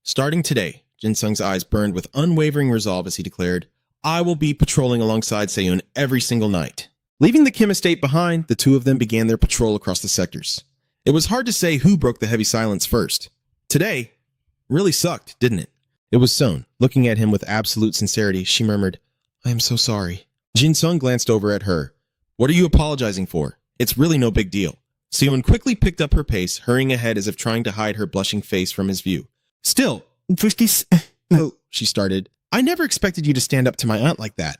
Starting today, Jinsung's eyes burned with unwavering resolve as he declared, I will be patrolling alongside Seon every single night. Leaving the Kim estate behind, the two of them began their patrol across the sectors. It was hard to say who broke the heavy silence first. Today really sucked, didn't it? It was Seon. Looking at him with absolute sincerity, she murmured, I am so sorry. Jinsung glanced over at her. What are you apologizing for? It's really no big deal. Seon quickly picked up her pace, hurrying ahead as if trying to hide her blushing face from his view. Still, she started. I never expected you to stand up to my aunt like that.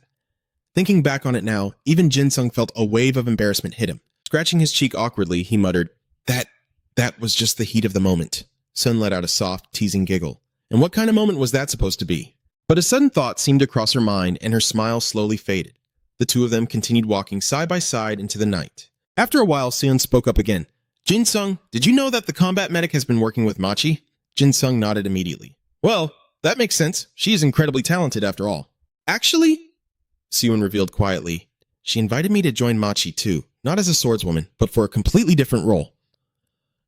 Thinking back on it now, even Jinsung felt a wave of embarrassment hit him. Scratching his cheek awkwardly, he muttered, That was just the heat of the moment. Seon let out a soft, teasing giggle. And what kind of moment was that supposed to be? But a sudden thought seemed to cross her mind, and her smile slowly faded. The two of them continued walking side by side into the night. After a while, Seon spoke up again. Jinsung, did you know that the combat medic has been working with Machi? Jinsung nodded immediately. Well, that makes sense. She is incredibly talented after all. Actually, Seon revealed quietly, she invited me to join Machi too, not as a swordswoman, but for a completely different role.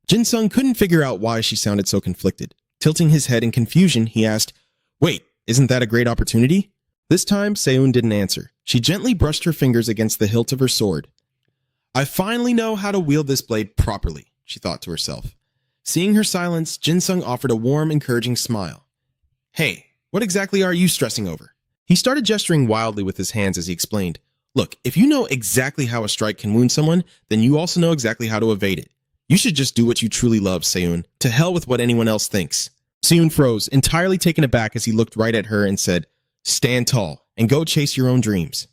Jinsung couldn't figure out why she sounded so conflicted. Tilting his head in confusion, he asked, Wait, isn't that a great opportunity? This time, Seon didn't answer. She gently brushed her fingers against the hilt of her sword. I finally know how to wield this blade properly, she thought to herself. Seeing her silence, Jinsung offered a warm, encouraging smile. Hey, what exactly are you stressing over? He started gesturing wildly with his hands as he explained, Look, if you know exactly how a strike can wound someone, then you also know exactly how to evade it. You should just do what you truly love, Seon. To hell with what anyone else thinks. Seon froze, entirely taken aback as he looked right at her and said, Stand tall and go chase your own dreams.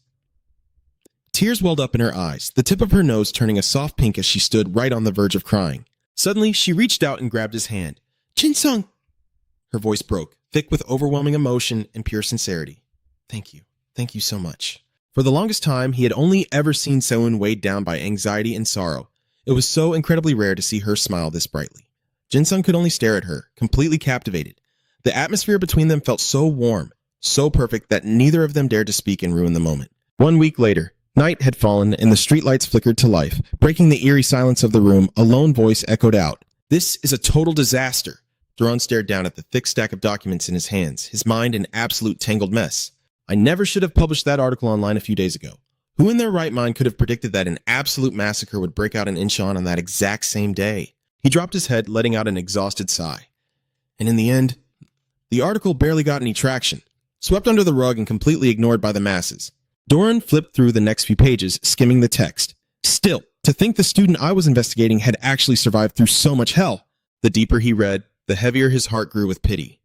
Tears welled up in her eyes, the tip of her nose turning a soft pink as she stood right on the verge of crying. Suddenly, she reached out and grabbed his hand. Jinsung! Her voice broke, thick with overwhelming emotion and pure sincerity. Thank you. Thank you so much. For the longest time, he had only ever seen Seon weighed down by anxiety and sorrow. It was so incredibly rare to see her smile this brightly. Jinsung could only stare at her, completely captivated. The atmosphere between them felt so warm, so perfect that neither of them dared to speak and ruin the moment. 1 week later, night had fallen and the streetlights flickered to life. Breaking the eerie silence of the room, a lone voice echoed out. This is a total disaster. Duran stared down at the thick stack of documents in his hands, his mind an absolute tangled mess. I never should have published that article online a few days ago. Who in their right mind could have predicted that an absolute massacre would break out in Incheon on that exact same day? He dropped his head, letting out an exhausted sigh. And in the end, the article barely got any traction, swept under the rug and completely ignored by the masses. Doran flipped through the next few pages, skimming the text. Still, to think the student I was investigating had actually survived through so much hell. The deeper he read, the heavier his heart grew with pity.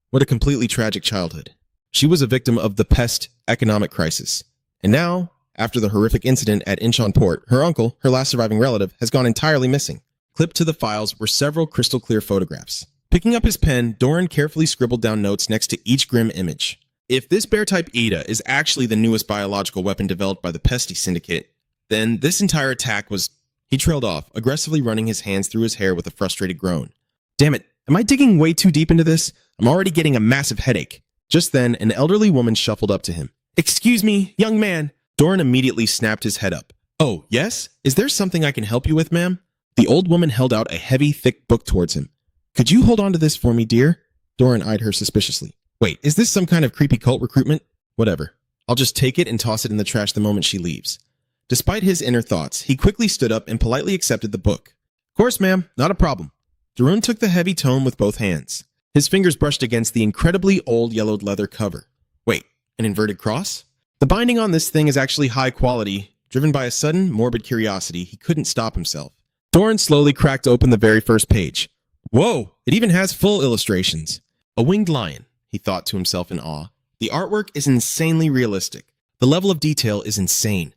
What a completely tragic childhood. She was a victim of the pest economic crisis. And now, after the horrific incident at Incheon Port, her uncle, her last surviving relative, has gone entirely missing. Clipped to the files were several crystal-clear photographs. Picking up his pen, Doran carefully scribbled down notes next to each grim image. If this bear-type Ida is actually the newest biological weapon developed by the Pesty Syndicate, then this entire attack was... He trailed off, aggressively running his hands through his hair with a frustrated groan. Damn it, am I digging way too deep into this? I'm already getting a massive headache. Just then, an elderly woman shuffled up to him. Excuse me, young man, Doran immediately snapped his head up. Oh, yes? Is there something I can help you with, ma'am? The old woman held out a heavy, thick book towards him. Could you hold on to this for me, dear? Doran eyed her suspiciously. Wait, is this some kind of creepy cult recruitment? Whatever. I'll just take it and toss it in the trash the moment she leaves. Despite his inner thoughts, he quickly stood up and politely accepted the book. Of course, ma'am, not a problem. Darun took the heavy tome with both hands. His fingers brushed against the incredibly old yellowed leather cover. Wait, an inverted cross? The binding on this thing is actually high quality. Driven by a sudden, morbid curiosity, he couldn't stop himself. Doran slowly cracked open the very first page. Whoa, it even has full illustrations. A winged lion, he thought to himself in awe. The artwork is insanely realistic. The level of detail is insane.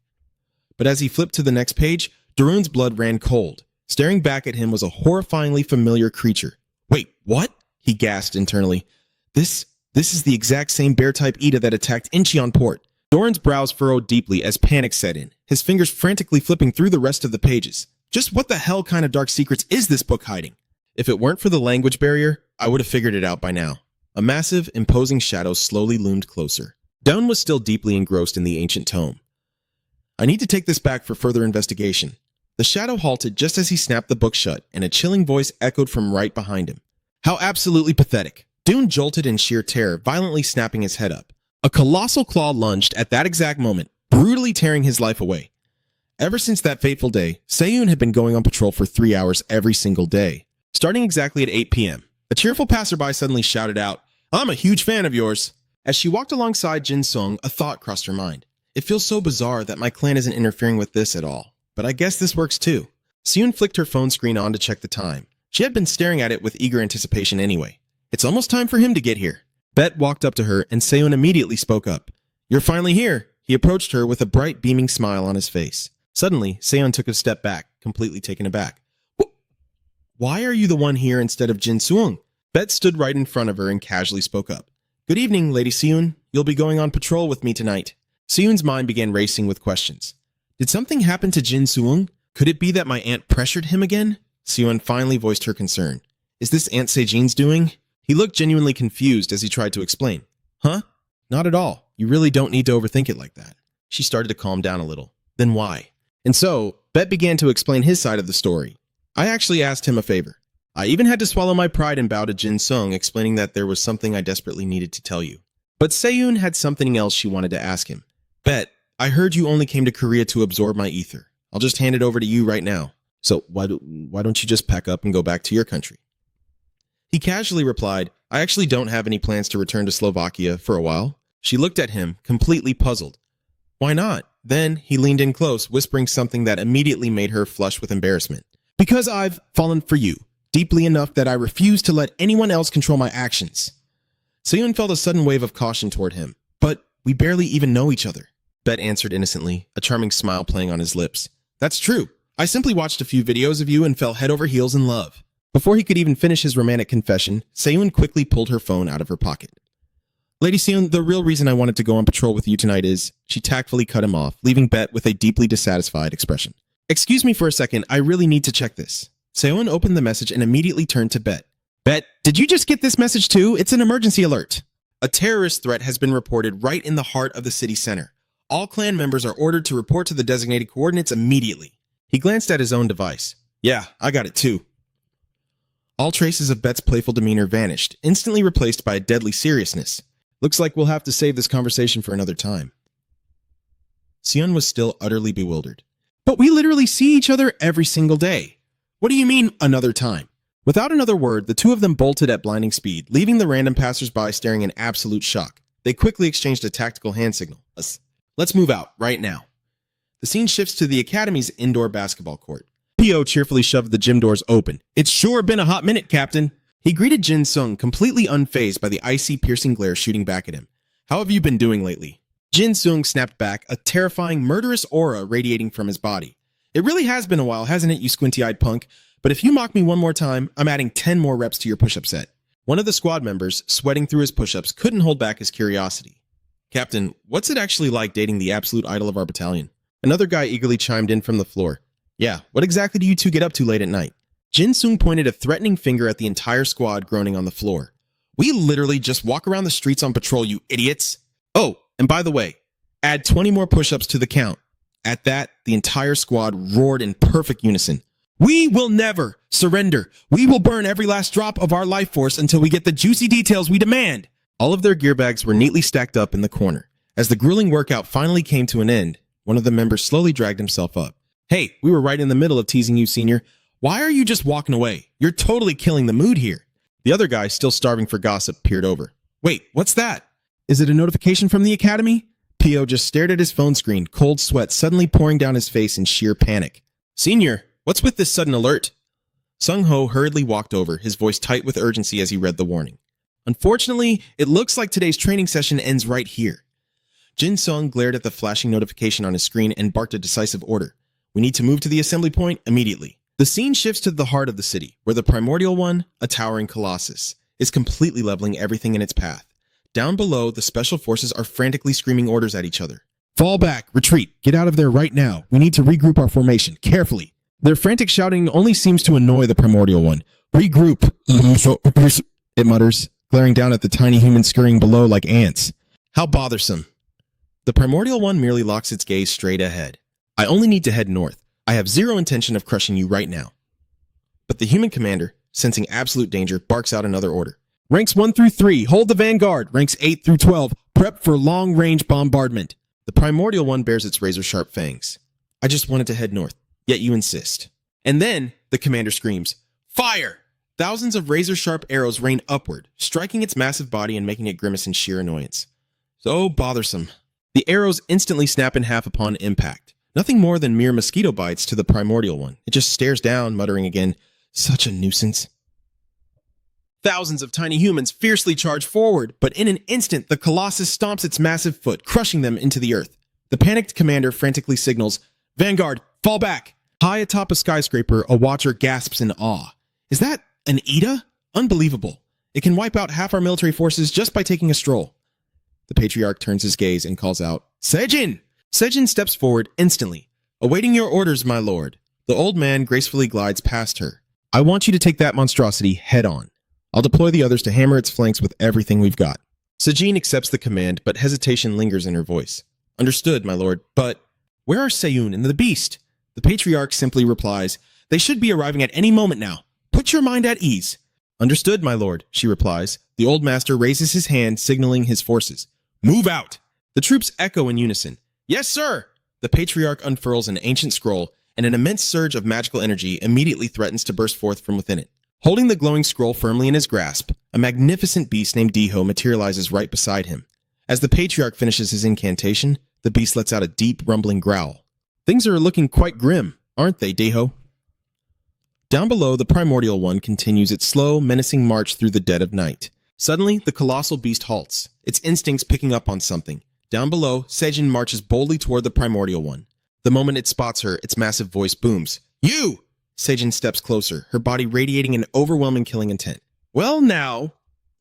But as he flipped to the next page, Darun's blood ran cold. Staring back at him was a horrifyingly familiar creature. Wait, what? He gasped internally. This is the exact same bear-type Ida that attacked Incheon Port. Doran's brows furrowed deeply as panic set in, his fingers frantically flipping through the rest of the pages. Just what the hell kind of dark secrets is this book hiding? If it weren't for the language barrier, I would have figured it out by now. A massive, imposing shadow slowly loomed closer. Doan was still deeply engrossed in the ancient tome. I need to take this back for further investigation. The shadow halted just as he snapped the book shut, and a chilling voice echoed from right behind him. How absolutely pathetic. Doon jolted in sheer terror, violently snapping his head up. A colossal claw lunged at that exact moment, brutally tearing his life away. Ever since that fateful day, Seiyun had been going on patrol for 3 hours every single day. Starting exactly at 8 p.m., a cheerful passerby suddenly shouted out, "I'm a huge fan of yours." As she walked alongside Jin Sung, a thought crossed her mind. It feels so bizarre that my clan isn't interfering with this at all. But I guess this works too. Seiyun flicked her phone screen on to check the time. She had been staring at it with eager anticipation anyway. It's almost time for him to get here. Bet walked up to her and Seiyun immediately spoke up. "You're finally here." He approached her with a bright beaming smile on his face. Suddenly, Seiyun took a step back, completely taken aback. "Why are you the one here instead of Jin Suung?" Bet stood right in front of her and casually spoke up. "Good evening, Lady Seiyun. You'll be going on patrol with me tonight." Seiyun's mind began racing with questions. Did something happen to Jin Suung? Could it be that my aunt pressured him again? Seiyun finally voiced her concern. Is this Aunt Sejin's doing? He looked genuinely confused as he tried to explain. Huh? Not at all. You really don't need to overthink it like that. She started to calm down a little. Then why? And so, Bet began to explain his side of the story. I actually asked him a favor. I even had to swallow my pride and bow to Jin Sung, explaining that there was something I desperately needed to tell you. But Seiyun had something else she wanted to ask him. Bet, I heard you only came to Korea to absorb my ether. I'll just hand it over to you right now. So why don't you just pack up and go back to your country? He casually replied, I actually don't have any plans to return to Slovakia for a while. She looked at him, completely puzzled. Why not? Then he leaned in close, whispering something that immediately made her flush with embarrassment. Because I've fallen for you, deeply enough that I refuse to let anyone else control my actions. Seiyun felt a sudden wave of caution toward him. But we barely even know each other. Bet answered innocently, a charming smile playing on his lips. That's true. I simply watched a few videos of you and fell head over heels in love. Before he could even finish his romantic confession, Seiyun quickly pulled her phone out of her pocket. Lady Seiyun, the real reason I wanted to go on patrol with you tonight is... She tactfully cut him off, leaving Bet with a deeply dissatisfied expression. Excuse me for a second, I really need to check this. Seiyun opened the message and immediately turned to Bet. Bet, did you just get this message too? It's an emergency alert. A terrorist threat has been reported right in the heart of the city center. All clan members are ordered to report to the designated coordinates immediately. He glanced at his own device. Yeah, I got it too. All traces of Bet's playful demeanor vanished, instantly replaced by a deadly seriousness. Looks like we'll have to save this conversation for another time. Seiyun was still utterly bewildered. But we literally see each other every single day. What do you mean, another time? Without another word, the two of them bolted at blinding speed, leaving the random passersby staring in absolute shock. They quickly exchanged a tactical hand signal. Let's move out, right now. The scene shifts to the Academy's indoor basketball court. P.O. cheerfully shoved the gym doors open. It's sure been a hot minute, Captain. He greeted Jin Sung, completely unfazed by the icy, piercing glare shooting back at him. How have you been doing lately? Jin Sung snapped back, a terrifying, murderous aura radiating from his body. It really has been a while, hasn't it, you squinty-eyed punk? But if you mock me one more time, I'm adding 10 more reps to your push-up set. One of the squad members, sweating through his push-ups, couldn't hold back his curiosity. Captain, what's it actually like dating the absolute idol of our battalion? Another guy eagerly chimed in from the floor. Yeah, what exactly do you two get up to late at night? Jin Sung pointed a threatening finger at the entire squad groaning on the floor. We literally just walk around the streets on patrol, you idiots. Oh, and by the way, Add 20 more push-ups to the count. At that, the entire squad roared in perfect unison. We will never surrender. We will burn every last drop of our life force until we get the juicy details we demand. All of their gear bags were neatly stacked up in the corner. As the grueling workout finally came to an end, one of the members slowly dragged himself up. Hey, we were right in the middle of teasing you, senior. Why are you just walking away? You're totally killing the mood here. The other guy, still starving for gossip, peered over. Wait, what's that? Is it a notification from the academy? Pio just stared at his phone screen, cold sweat suddenly pouring down his face in sheer panic. Senior, what's with this sudden alert? Sung-ho hurriedly walked over, his voice tight with urgency as he read the warning. Unfortunately, it looks like today's training session ends right here. Jin Sung glared at the flashing notification on his screen and barked a decisive order. We need to move to the assembly point immediately. The scene shifts to the heart of the city, where the Primordial One, a towering colossus, is completely leveling everything in its path. Down below, the special forces are frantically screaming orders at each other.
Fall back, retreat, get out of there right now. We need to regroup our formation, carefully. Their frantic shouting only seems to annoy the Primordial One. Regroup, it mutters, glaring down at the tiny humans scurrying below like ants.
How bothersome. The Primordial One merely locks its gaze straight ahead. I only need to head north. I have zero intention of crushing you right now. But the human commander, sensing absolute danger, barks out another order.
Ranks 1 through 3, hold the vanguard. Ranks 8 through 12, prep for long-range bombardment.
The Primordial One bares its razor-sharp fangs. I just wanted to head north, yet you insist. And then, the commander screams, Fire! Thousands of razor-sharp arrows rain upward, striking its massive body and making it grimace in sheer annoyance. So bothersome. The arrows instantly snap in half upon impact. Nothing more than mere mosquito bites to the Primordial One. It just stares down, muttering again, Such a nuisance. Thousands of tiny humans fiercely charge forward, but in an instant, the Colossus stomps its massive foot, crushing them into the earth. The panicked commander frantically signals, Vanguard, fall back! High atop a skyscraper, a watcher gasps in awe. Is that an Ida? Unbelievable. It can wipe out half our military forces just by taking a stroll. The Patriarch turns his gaze and calls out, Sejin! Sejin steps forward instantly. Awaiting your orders, my lord. The old man gracefully glides past her. I want you to take that monstrosity head on. I'll deploy the others to hammer its flanks with everything we've got. Sejin accepts the command, but hesitation lingers in her voice. Understood, my lord, but where are Seyun and the beast? The Patriarch simply replies, They should be arriving at any moment now. Put your mind at ease. Understood, my lord, she replies. The old master raises his hand, signaling his forces. Move out! The troops echo in unison. Yes, sir! The Patriarch unfurls an ancient scroll, and an immense surge of magical energy immediately threatens to burst forth from within it. Holding the glowing scroll firmly in his grasp, a magnificent beast named Diho materializes right beside him. As the Patriarch finishes his incantation, the beast lets out a deep, rumbling growl. Things are looking quite grim, aren't they, Diho? Down below, the Primordial One continues its slow, menacing march through the dead of night. Suddenly, the colossal beast halts, its instincts picking up on something. Down below, Sejin marches boldly toward the Primordial One. The moment it spots her, its massive voice booms. You! Sejin steps closer, her body radiating an overwhelming killing intent. Well now,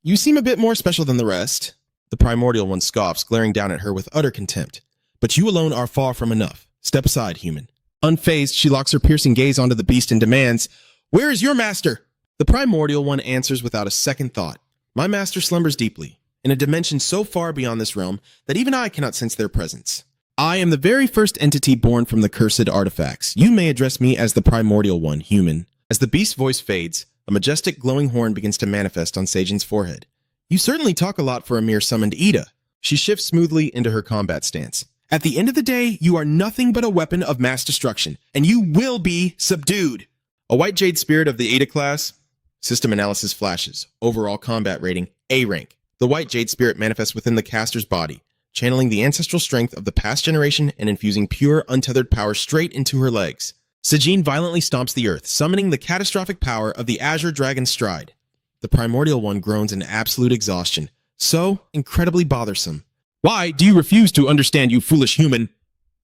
you seem a bit more special than the rest. The Primordial One scoffs, glaring down at her with utter contempt. But you alone are far from enough. Step aside, human. Unfazed, she locks her piercing gaze onto the beast and demands, Where is your master? The Primordial One answers without a second thought. My master slumbers deeply, in a dimension so far beyond this realm that even I cannot sense their presence. I am the very first entity born from the cursed artifacts. You may address me as the Primordial One, human. As the beast's voice fades, a majestic glowing horn begins to manifest on Sejin's forehead. You certainly talk a lot for a mere summoned Ida. She shifts smoothly into her combat stance. At the end of the day, you are nothing but a weapon of mass destruction, and you will be subdued. A white jade spirit of the Ada class. System analysis flashes. Overall combat rating, A rank. The white jade spirit manifests within the caster's body, channeling the ancestral strength of the past generation and infusing pure, untethered power straight into her legs. Sejin violently stomps the earth, summoning the catastrophic power of the Azure Dragon's stride. The Primordial One groans in absolute exhaustion. So incredibly bothersome. Why do you refuse to understand, you foolish human?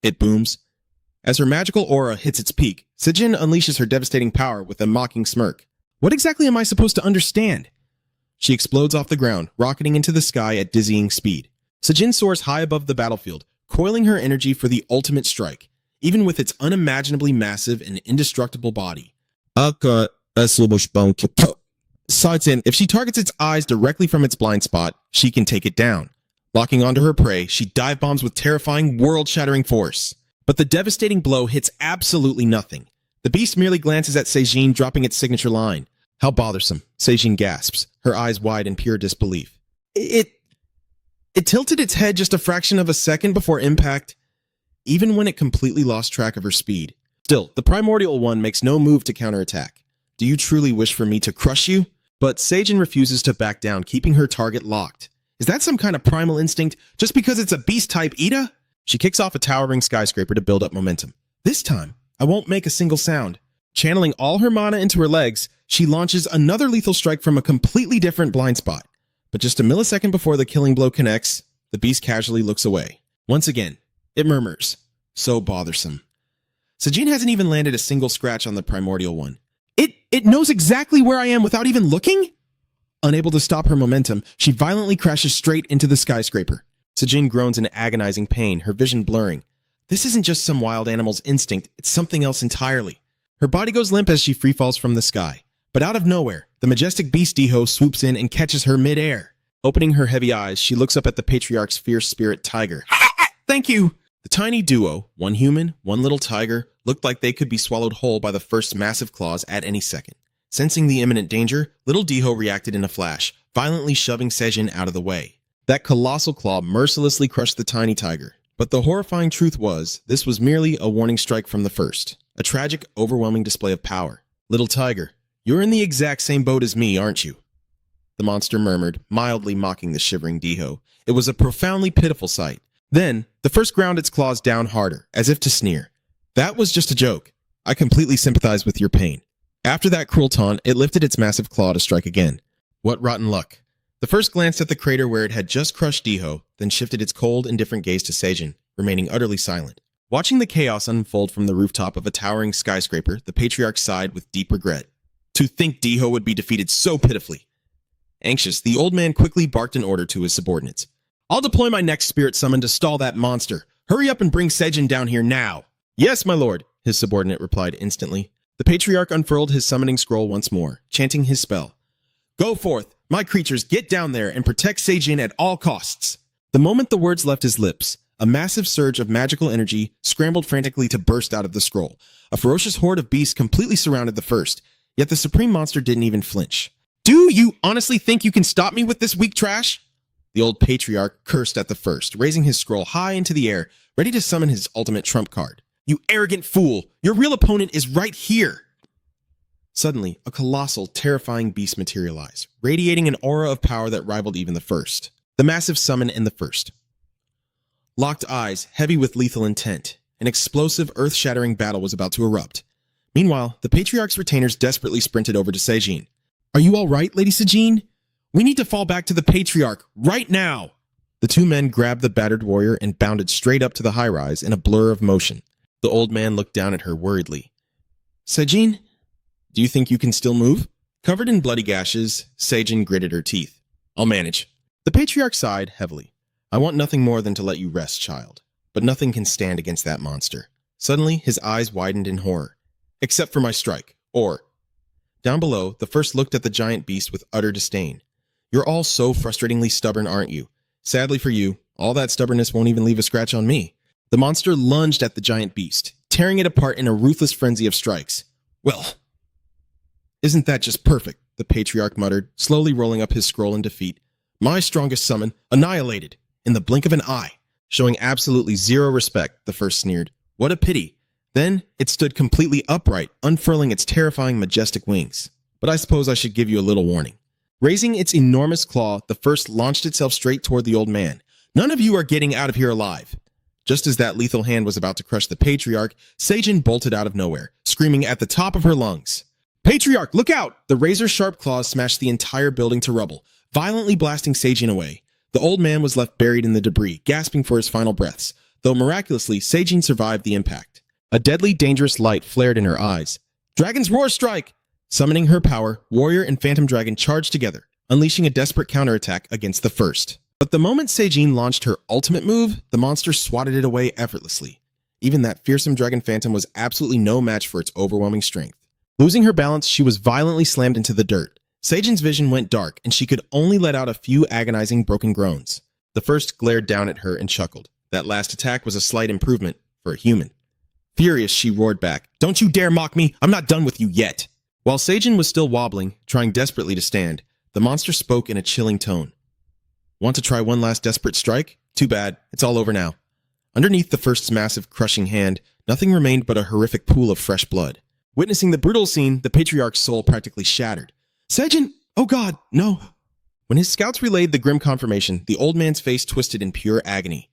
It booms. As her magical aura hits its peak, Sejin unleashes her devastating power with a mocking smirk. What exactly am I supposed to understand? She explodes off the ground, rocketing into the sky at dizzying speed. Sejin soars high above the battlefield, coiling her energy for the ultimate strike, even with its unimaginably massive and indestructible body. If she targets its eyes directly from its blind spot, she can take it down. Locking onto her prey, she dive bombs with terrifying, world-shattering force. But the devastating blow hits absolutely nothing. The beast merely glances at Seijin, dropping its signature line. How bothersome, Seijin gasps, her eyes wide in pure disbelief. It tilted its head just a fraction of a second before impact, even when it completely lost track of her speed. Still, the primordial one makes no move to counterattack. Do you truly wish for me to crush you? But Seijin refuses to back down, keeping her target locked. Is that some kind of primal instinct just because it's a beast-type Ida? She kicks off a towering skyscraper to build up momentum. This time, I won't make a single sound. Channeling all her mana into her legs, she launches another lethal strike from a completely different blind spot. But just a millisecond before the killing blow connects, the beast casually looks away. Once again, it murmurs. So bothersome. Seijin hasn't even landed a single scratch on the primordial one. It knows exactly where I am without even looking? Unable to stop her momentum, she violently crashes straight into the skyscraper. Seijin groans in agonizing pain, her vision blurring. This isn't just some wild animal's instinct, it's something else entirely. Her body goes limp as she freefalls from the sky. But out of nowhere, the majestic beast Diho swoops in and catches her mid-air. Opening her heavy eyes, she looks up at the patriarch's fierce spirit tiger. Thank you! The tiny duo, one human, one little tiger, looked like they could be swallowed whole by the first massive claws at any second. Sensing the imminent danger, little Diho reacted in a flash, violently shoving Seijin out of the way. That colossal claw mercilessly crushed the tiny tiger. But the horrifying truth was, this was merely a warning strike from the first. A tragic, overwhelming display of power. Little tiger, you're in the exact same boat as me, aren't you? The monster murmured, mildly mocking the shivering Diho. It was a profoundly pitiful sight. Then, the first ground its claws down harder, as if to sneer. That was just a joke. I completely sympathize with your pain. After that cruel taunt, it lifted its massive claw to strike again. What rotten luck. The first glanced at the crater where it had just crushed Diho, then shifted its cold, indifferent gaze to Seijin, remaining utterly silent. Watching the chaos unfold from the rooftop of a towering skyscraper, the patriarch sighed with deep regret. To think Diho would be defeated so pitifully. Anxious, the old man quickly barked an order to his subordinates. I'll deploy my next spirit summon to stall that monster. Hurry up and bring Seijin down here now. Yes, my lord, his subordinate replied instantly. The patriarch unfurled his summoning scroll once more, chanting his spell. Go forth, my creatures, get down there and protect Seijin at all costs. The moment the words left his lips, a massive surge of magical energy scrambled frantically to burst out of the scroll. A ferocious horde of beasts completely surrounded the first, yet the supreme monster didn't even flinch. Do you honestly think you can stop me with this weak trash? The old patriarch cursed at the first, raising his scroll high into the air, ready to summon his ultimate trump card. You arrogant fool! Your real opponent is right here! Suddenly, a colossal, terrifying beast materialized, radiating an aura of power that rivaled even the first. The massive summon in the first. Locked eyes, heavy with lethal intent. An explosive, earth-shattering battle was about to erupt. Meanwhile, the patriarch's retainers desperately sprinted over to Seijin. Are you all right, Lady Seijin? We need to fall back to the patriarch, right now! The two men grabbed the battered warrior and bounded straight up to the high-rise in a blur of motion. The old man looked down at her worriedly. Seijin, do you think you can still move? Covered in bloody gashes, Seijin gritted her teeth. I'll manage. The patriarch sighed heavily. I want nothing more than to let you rest, child. But nothing can stand against that monster. Suddenly, his eyes widened in horror. Except for my strike. Or... Down below, the first looked at the giant beast with utter disdain. You're all so frustratingly stubborn, aren't you? Sadly for you, all that stubbornness won't even leave a scratch on me. The monster lunged at the giant beast, tearing it apart in a ruthless frenzy of strikes. Well, isn't that just perfect? The patriarch muttered, slowly rolling up his scroll in defeat. My strongest summon, annihilated, in the blink of an eye. Showing absolutely zero respect, the first sneered. What a pity. Then it stood completely upright, unfurling its terrifying, majestic wings. But I suppose I should give you a little warning. Raising its enormous claw, the first launched itself straight toward the old man. None of you are getting out of here alive. Just as that lethal hand was about to crush the patriarch, Seijin bolted out of nowhere, screaming at the top of her lungs. Patriarch, look out! The razor-sharp claws smashed the entire building to rubble, violently blasting Seijin away. The old man was left buried in the debris, gasping for his final breaths, though miraculously, Seijin survived the impact. A deadly, dangerous light flared in her eyes. Dragon's Roar Strike! Summoning her power, Warrior and Phantom Dragon charged together, unleashing a desperate counterattack against the first. But the moment Seijin launched her ultimate move, the monster swatted it away effortlessly. Even that fearsome Dragon Phantom was absolutely no match for its overwhelming strength. Losing her balance, she was violently slammed into the dirt. Seijin's vision went dark, and she could only let out a few agonizing broken groans. The first glared down at her and chuckled. That last attack was a slight improvement for a human. Furious, she roared back, "Don't you dare mock me! I'm not done with you yet!" While Seijin was still wobbling, trying desperately to stand, the monster spoke in a chilling tone. "Want to try one last desperate strike? Too bad, it's all over now." Underneath the first's massive, crushing hand, nothing remained but a horrific pool of fresh blood. Witnessing the brutal scene, the patriarch's soul practically shattered. "Seijin! Oh God, no!" When his scouts relayed the grim confirmation, the old man's face twisted in pure agony.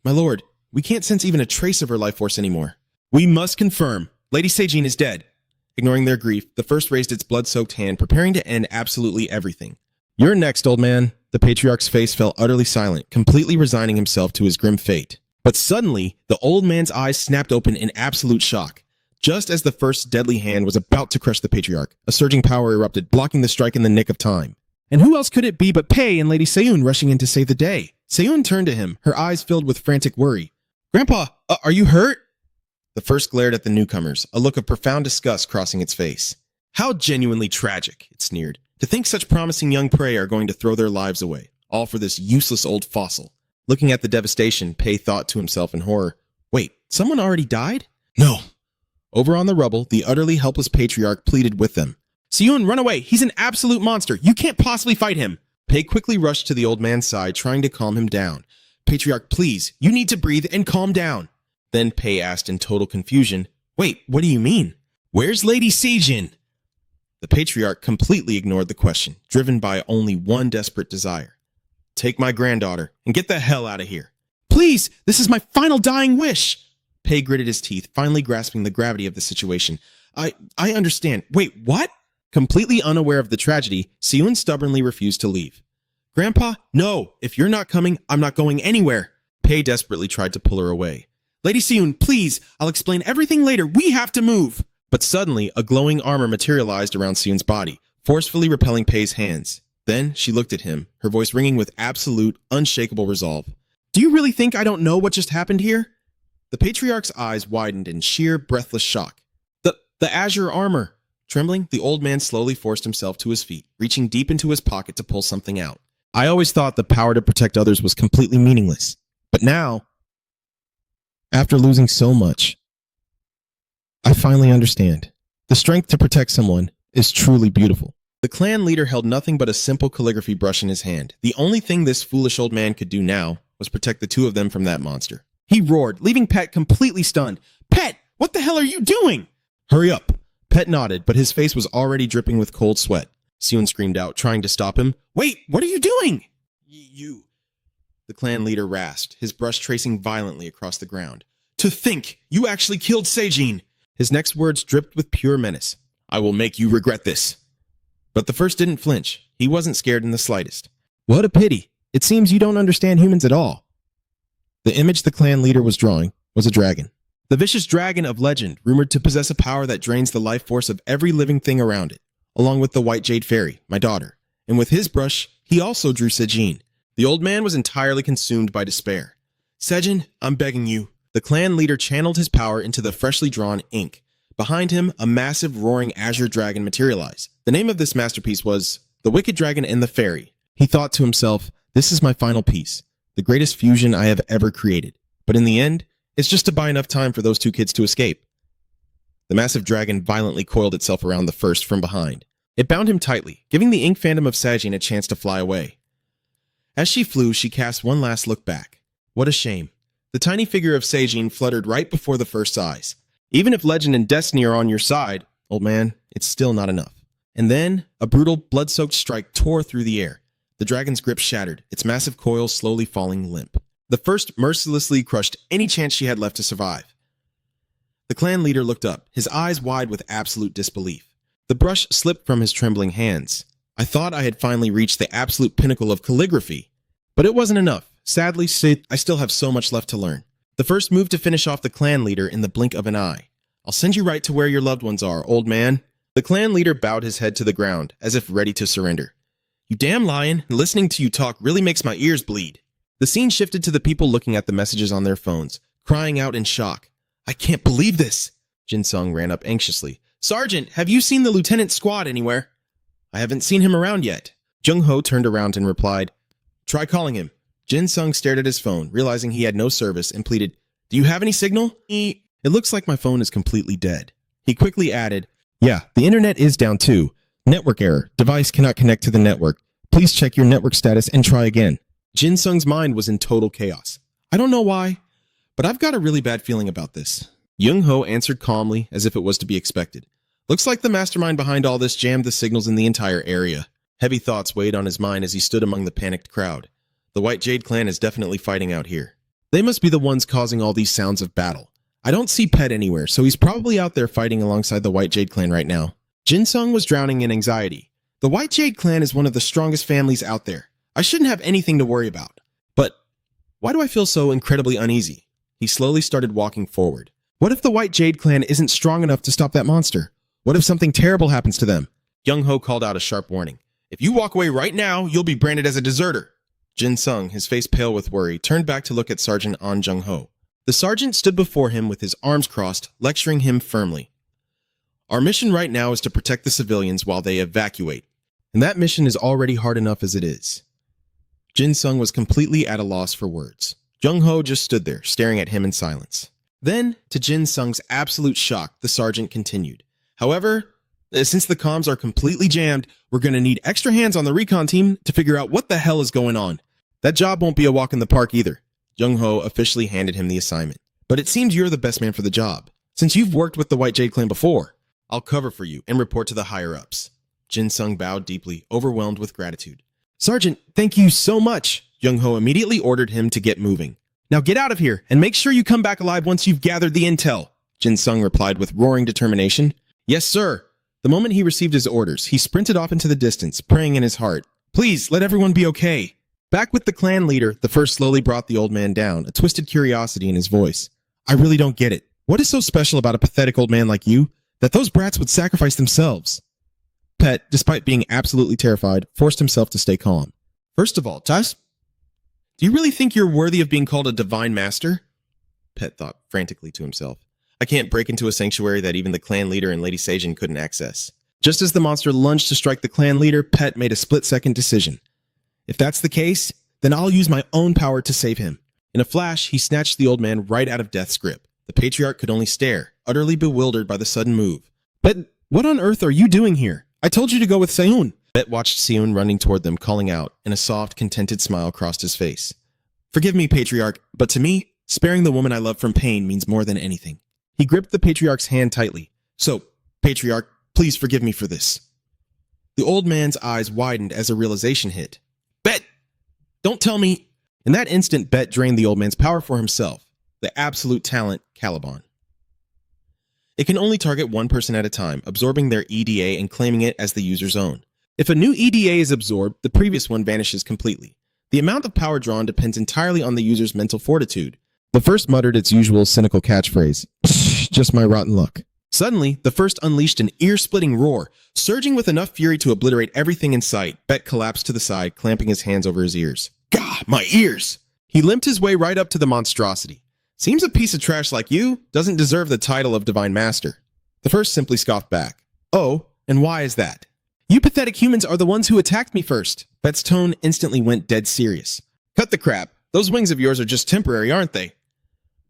"My lord, we can't sense even a trace of her life force anymore." "We must confirm. Lady Seijin is dead." Ignoring their grief, the first raised its blood-soaked hand, preparing to end absolutely everything. "You're next, old man." The patriarch's face fell utterly silent, completely resigning himself to his grim fate. But suddenly, the old man's eyes snapped open in absolute shock. Just as the first deadly hand was about to crush the patriarch, a surging power erupted, blocking the strike in the nick of time. And who else could it be but Pei and Lady Seun rushing in to save the day? Seun turned to him, her eyes filled with frantic worry. "Grandpa, are you hurt?" The first glared at the newcomers, a look of profound disgust crossing its face. "How genuinely tragic," it sneered. "To think such promising young prey are going to throw their lives away, all for this useless old fossil." Looking at the devastation, Pei thought to himself in horror, "Wait, someone already died?" "No." Over on the rubble, the utterly helpless patriarch pleaded with them. "Seun, run away! He's an absolute monster! You can't possibly fight him!" Pei quickly rushed to the old man's side, trying to calm him down. "Patriarch, please, you need to breathe and calm down." Then Pei asked in total confusion, "Wait, what do you mean? Where's Lady Seijin?" The patriarch completely ignored the question, driven by only one desperate desire. "Take my granddaughter and get the hell out of here." "Please, this is my final dying wish." Pei gritted his teeth, finally grasping the gravity of the situation. I understand. Wait, what?" Completely unaware of the tragedy, Seun stubbornly refused to leave. "Grandpa, no. If you're not coming, I'm not going anywhere." Pei desperately tried to pull her away. "Lady Seun, please. I'll explain everything later. We have to move." But suddenly, a glowing armor materialized around Seun's body, forcefully repelling Pei's hands. Then she looked at him, her voice ringing with absolute, unshakable resolve. "Do you really think I don't know what just happened here?" The patriarch's eyes widened in sheer, breathless shock. The azure armor." Trembling, the old man slowly forced himself to his feet, reaching deep into his pocket to pull something out. "I always thought the power to protect others was completely meaningless. But now, after losing so much, I finally understand. The strength to protect someone is truly beautiful." The clan leader held nothing but a simple calligraphy brush in his hand. The only thing this foolish old man could do now was protect the two of them from that monster. He roared, leaving Pet completely stunned. "Pet, what the hell are you doing?" "Hurry up." Pet nodded, but his face was already dripping with cold sweat. Seun screamed out, trying to stop him. "Wait, what are you doing?" You... The clan leader rasped, his brush tracing violently across the ground. "To think, you actually killed Seijin." His next words dripped with pure menace. "I will make you regret this." But the first didn't flinch. He wasn't scared in the slightest. "What a pity. It seems you don't understand humans at all." The image the clan leader was drawing was a dragon. The vicious dragon of legend, rumored to possess a power that drains the life force of every living thing around it, along with the white jade fairy, my daughter. And with his brush, he also drew Seijin. The old man was entirely consumed by despair. "Seijin, I'm begging you." The clan leader channeled his power into the freshly drawn ink. Behind him, a massive roaring azure dragon materialized. The name of this masterpiece was The Wicked Dragon and the Fairy. He thought to himself, "This is my final piece, the greatest fusion I have ever created. But in the end, it's just to buy enough time for those two kids to escape." The massive dragon violently coiled itself around the first from behind. It bound him tightly, giving the ink phantom of Seijin a chance to fly away. As she flew, she cast one last look back. What a shame. The tiny figure of Seijin fluttered right before the first's eyes. Even if legend and destiny are on your side, old man, it's still not enough. And then, a brutal, blood-soaked strike tore through the air. The dragon's grip shattered, its massive coils slowly falling limp. The first mercilessly crushed any chance she had left to survive. The clan leader looked up, his eyes wide with absolute disbelief. The brush slipped from his trembling hands. "I thought I had finally reached the absolute pinnacle of calligraphy. But it wasn't enough. Sadly, I still have so much left to learn." The first moved to finish off the clan leader in the blink of an eye. "I'll send you right to where your loved ones are, old man." The clan leader bowed his head to the ground, as if ready to surrender. "You damn lion, listening to you talk really makes my ears bleed." The scene shifted to the people looking at the messages on their phones, crying out in shock. "I can't believe this." Jin Sung ran up anxiously. "Sergeant, have you seen the lieutenant's squad anywhere?" "I haven't seen him around yet." Jung Ho turned around and replied, "Try calling him. Jin Sung stared at his phone, realizing he had no service, and pleaded, "Do you have any signal? It looks like my phone is completely dead." He quickly added,
Yeah, the internet is down too. Network error. Device cannot connect to the network. Please check your network status and try again.
Jin Sung's mind was in total chaos. I don't know why, but I've got a really bad feeling about this. Young Ho answered calmly, as if it was to be expected. Looks like the mastermind behind all this jammed the signals in the entire area. Heavy thoughts weighed on his mind as he stood among the panicked crowd. The White Jade clan is definitely fighting out here. They must be the ones causing all these sounds of battle. I don't see Pet anywhere, so he's probably out there fighting alongside the White Jade clan right now. Jin Sung was drowning in anxiety. The White Jade clan is one of the strongest families out there. I shouldn't have anything to worry about. But why do I feel so incredibly uneasy? He slowly started walking forward. What if the White Jade clan isn't strong enough to stop that monster? What if something terrible happens to them? Young Ho called out a sharp warning. If you walk away right now, you'll be branded as a deserter. Jin Sung, his face pale with worry, turned back to look at Sergeant An Jung Ho. The sergeant stood before him with his arms crossed, lecturing him firmly. Our mission right now is to protect the civilians while they evacuate, and that mission is already hard enough as it is. Jin Sung was completely at a loss for words. Jung Ho just stood there, staring at him in silence. Then, to Jin Sung's absolute shock, the sergeant continued. However, since the comms are completely jammed, we're going to need extra hands on the recon team to figure out what the hell is going on. That job won't be a walk in the park either. Jung Ho officially handed him the assignment. But it seems you're the best man for the job. Since you've worked with the White Jade clan before, I'll cover for you and report to the higher-ups. Jin Sung bowed deeply, overwhelmed with gratitude. Sergeant, thank you so much. Jung Ho immediately ordered him to get moving. Now get out of here and make sure you come back alive once you've gathered the intel. Jin Sung replied with roaring determination. Yes, sir. The moment he received his orders, he sprinted off into the distance, praying in his heart. Please, let everyone be okay. Back with the clan leader, the first slowly brought the old man down, a twisted curiosity in his voice. I really don't get it. What is so special about a pathetic old man like you that those brats would sacrifice themselves? Pet, despite being absolutely terrified, forced himself to stay calm. First of all, Tas, do you really think you're worthy of being called a divine master? Pet thought frantically to himself. I can't break into a sanctuary that even the clan leader and Lady Seijin couldn't access. Just as the monster lunged to strike the clan leader, Pet made a split-second decision. If that's the case, then I'll use my own power to save him. In a flash, he snatched the old man right out of death's grip. The patriarch could only stare, utterly bewildered by the sudden move. Bet, what on earth are you doing here? I told you to go with Seun. Bet watched Seun running toward them, calling out, and a soft, contented smile crossed his face. Forgive me, patriarch, but to me, sparing the woman I love from pain means more than anything. He gripped the patriarch's hand tightly. So, patriarch, please forgive me for this. The old man's eyes widened as a realization hit. Bet! Don't tell me. In that instant, Bet drained the old man's power for himself, the absolute talent, Caliban. It can only target one person at a time, absorbing their EDA and claiming it as the user's own. If a new EDA is absorbed, the previous one vanishes completely. The amount of power drawn depends entirely on the user's mental fortitude.
The first muttered its usual cynical catchphrase. Just my rotten luck.
Suddenly, the first unleashed an ear-splitting roar. Surging with enough fury to obliterate everything in sight, Bet collapsed to the side, clamping his hands over his ears. God, my ears! He limped his way right up to the monstrosity. Seems a piece of trash like you doesn't deserve the title of Divine Master. The first simply scoffed back. Oh, and why is that? You pathetic humans are the ones who attacked me first. Bet's tone instantly went dead serious. Cut the crap. Those wings of yours are just temporary, aren't they?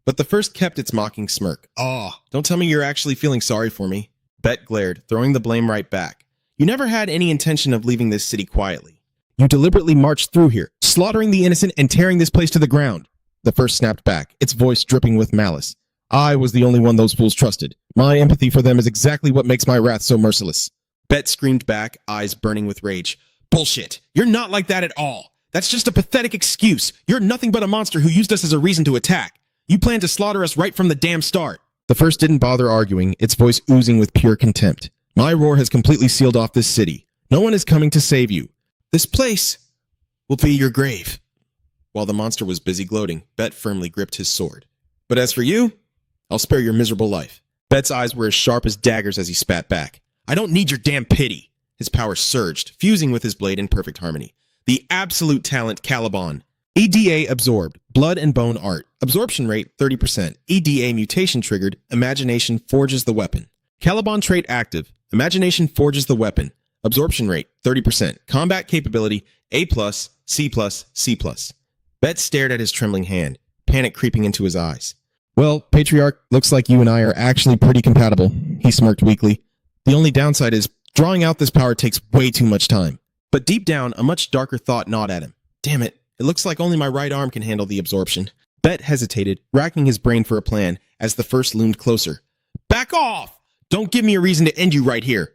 But the first kept its mocking smirk. Oh, don't tell me you're actually feeling sorry for me. Bet glared, throwing the blame right back. You never had any intention of leaving this city quietly. You deliberately marched through here, slaughtering the innocent and tearing this place to the ground. The first snapped back, its voice dripping with malice. I was the only one those fools trusted. My empathy for them is exactly what makes my wrath so merciless. Bet screamed back, eyes burning with rage. Bullshit. You're not like that at all. That's just a pathetic excuse. You're nothing but a monster who used us as a reason to attack. You planned to slaughter us right from the damn start. The first didn't bother arguing, its voice oozing with pure contempt. My roar has completely sealed off this city. No one is coming to save you. This place will be your grave. While the monster was busy gloating, Bet firmly gripped his sword. But as for you, I'll spare your miserable life. Bet's eyes were as sharp as daggers as he spat back. I don't need your damn pity. His power surged, fusing with his blade in perfect harmony. The absolute talent, Caliban. EDA absorbed, blood and bone art. Absorption rate 30%. EDA mutation triggered, imagination forges the weapon. Caliban trait active, imagination forges the weapon. Absorption rate 30%. Combat capability A+, C+, C+. Bet stared at his trembling hand, panic creeping into his eyes.
Well, Patriarch, looks like you and I are actually pretty compatible, he smirked weakly. The only downside is drawing out this power takes way too much time.
But deep down, a much darker thought gnawed at him. Damn it, it looks like only my right arm can handle the absorption. Bet hesitated, racking his brain for a plan as the first loomed closer. Back off! Don't give me a reason to end you right here.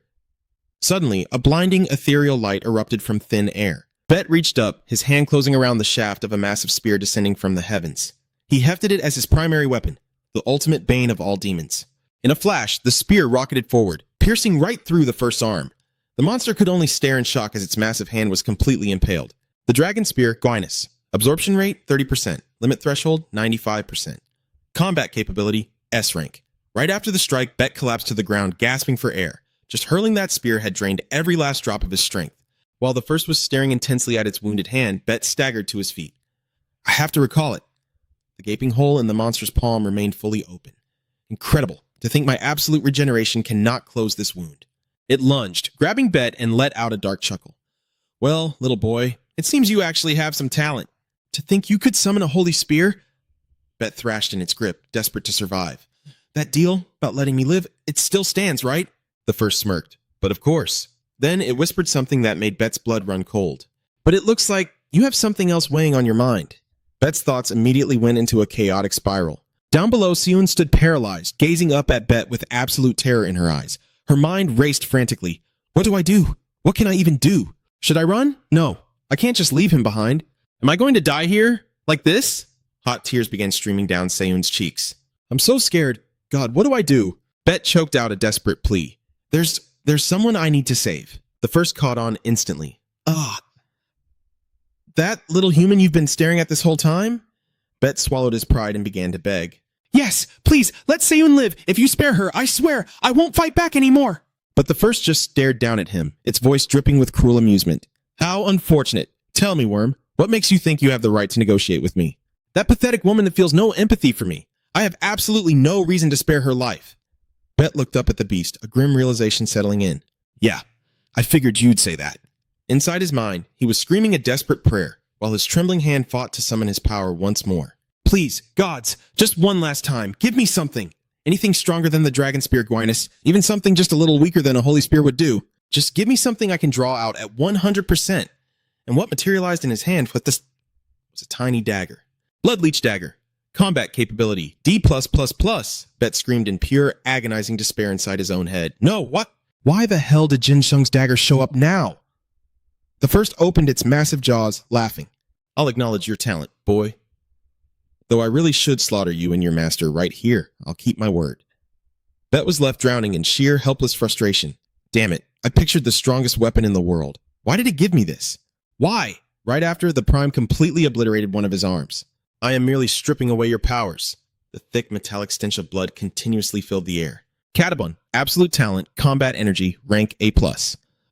Suddenly, a blinding, ethereal light erupted from thin air. Bet reached up, his hand closing around the shaft of a massive spear descending from the heavens. He hefted it as his primary weapon, the ultimate bane of all demons. In a flash, the spear rocketed forward, piercing right through the first arm. The monster could only stare in shock as its massive hand was completely impaled. The dragon spear, Guinus. Absorption rate, 30%. Limit threshold, 95%. Combat capability, S rank. Right after the strike, Bet collapsed to the ground, gasping for air. Just hurling that spear had drained every last drop of his strength. While the first was staring intensely at its wounded hand, Bet staggered to his feet. I have to recall it. The gaping hole in the monster's palm remained fully open. Incredible to think my absolute regeneration cannot close this wound. It lunged, grabbing Bet, and let out a dark chuckle. Well, little boy, it seems you actually have some talent. To think you could summon a holy spear? Bet thrashed in its grip, desperate to survive. That deal about letting me live, it still stands, right? The first smirked. But of course. Then it whispered something that made Bet's blood run cold. But it looks like you have something else weighing on your mind. Bet's thoughts immediately went into a chaotic spiral. Down below, Seun stood paralyzed, gazing up at Bet with absolute terror in her eyes. Her mind raced frantically. What do I do? What can I even do? Should I run? No, I can't just leave him behind. Am I going to die here? Like this? Hot tears began streaming down Seun's cheeks. I'm so scared. God, what do I do? Bet choked out a desperate plea. There's someone I need to save. The first caught on instantly. That little human you've been staring at this whole time? Bet swallowed his pride and began to beg. Yes, please, let Seun live. If you spare her, I swear, I won't fight back anymore. But the first just stared down at him, its voice dripping with cruel amusement. How unfortunate. Tell me, Worm, what makes you think you have the right to negotiate with me? That pathetic woman that feels no empathy for me. I have absolutely no reason to spare her life. Bet looked up at the beast, a grim realization settling in. Yeah, I figured you'd say that. Inside his mind, he was screaming a desperate prayer, while his trembling hand fought to summon his power once more. Please, gods, just one last time, give me something. Anything stronger than the dragon spear, Guinus, even something just a little weaker than a holy spear would do. Just give me something I can draw out at 100%. And what materialized in his hand was a tiny dagger. Bloodleech dagger. Combat capability, D+++, Bet screamed in pure, agonizing despair inside his own head. No, what? Why the hell did Jin Sheng's dagger show up now? The first opened its massive jaws, laughing. I'll acknowledge your talent, boy. Though I really should slaughter you and your master right here. I'll keep my word. Bet was left drowning in sheer, helpless frustration. Damn it, I pictured the strongest weapon in the world. Why did it give me this? Why? Right after, the Prime completely obliterated one of his arms. I am merely stripping away your powers. The thick, metallic stench of blood continuously filled the air. Catabun, absolute talent, combat energy, rank A+.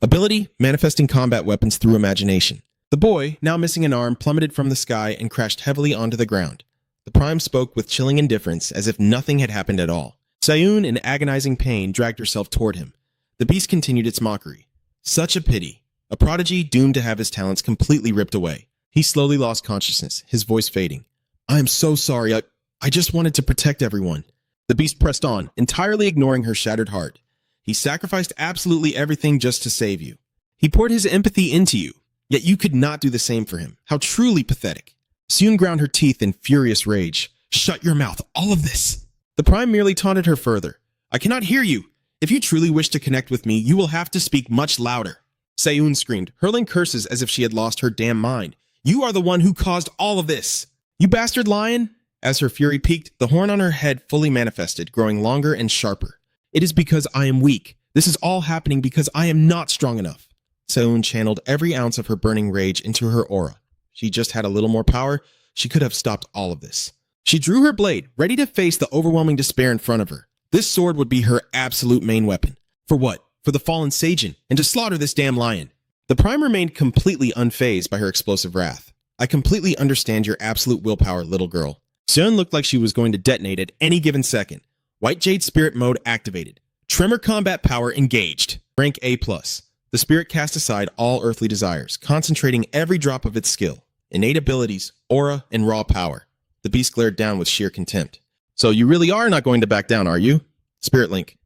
Ability, manifesting combat weapons through imagination. The boy, now missing an arm, plummeted from the sky and crashed heavily onto the ground. The Prime spoke with chilling indifference, as if nothing had happened at all. Seun, in agonizing pain, dragged herself toward him. The beast continued its mockery. Such a pity. A prodigy doomed to have his talents completely ripped away. He slowly lost consciousness, his voice fading. I am so sorry. I just wanted to protect everyone. The beast pressed on, entirely ignoring her shattered heart. He sacrificed absolutely everything just to save you. He poured his empathy into you, yet you could not do the same for him. How truly pathetic. Seun ground her teeth in furious rage. Shut your mouth, all of this. The Prime merely taunted her further. I cannot hear you. If you truly wish to connect with me, you will have to speak much louder. Seun screamed, hurling curses as if she had lost her damn mind. You are the one who caused all of this. You bastard lion! As her fury peaked, the horn on her head fully manifested, growing longer and sharper. It is because I am weak. This is all happening because I am not strong enough. Seun channeled every ounce of her burning rage into her aura. She just had a little more power. She could have stopped all of this. She drew her blade, ready to face the overwhelming despair in front of her. This sword would be her absolute main weapon. For what? For the fallen Sajin, and to slaughter this damn lion. The Prime remained completely unfazed by her explosive wrath. I completely understand your absolute willpower, little girl. Seun looked like she was going to detonate at any given second. White Jade Spirit Mode activated. Tremor combat power engaged. Rank A+. The spirit cast aside all earthly desires, concentrating every drop of its skill. innate abilities, aura, and raw power. The beast glared down with sheer contempt. So you really are not going to back down, are you? Spirit Link.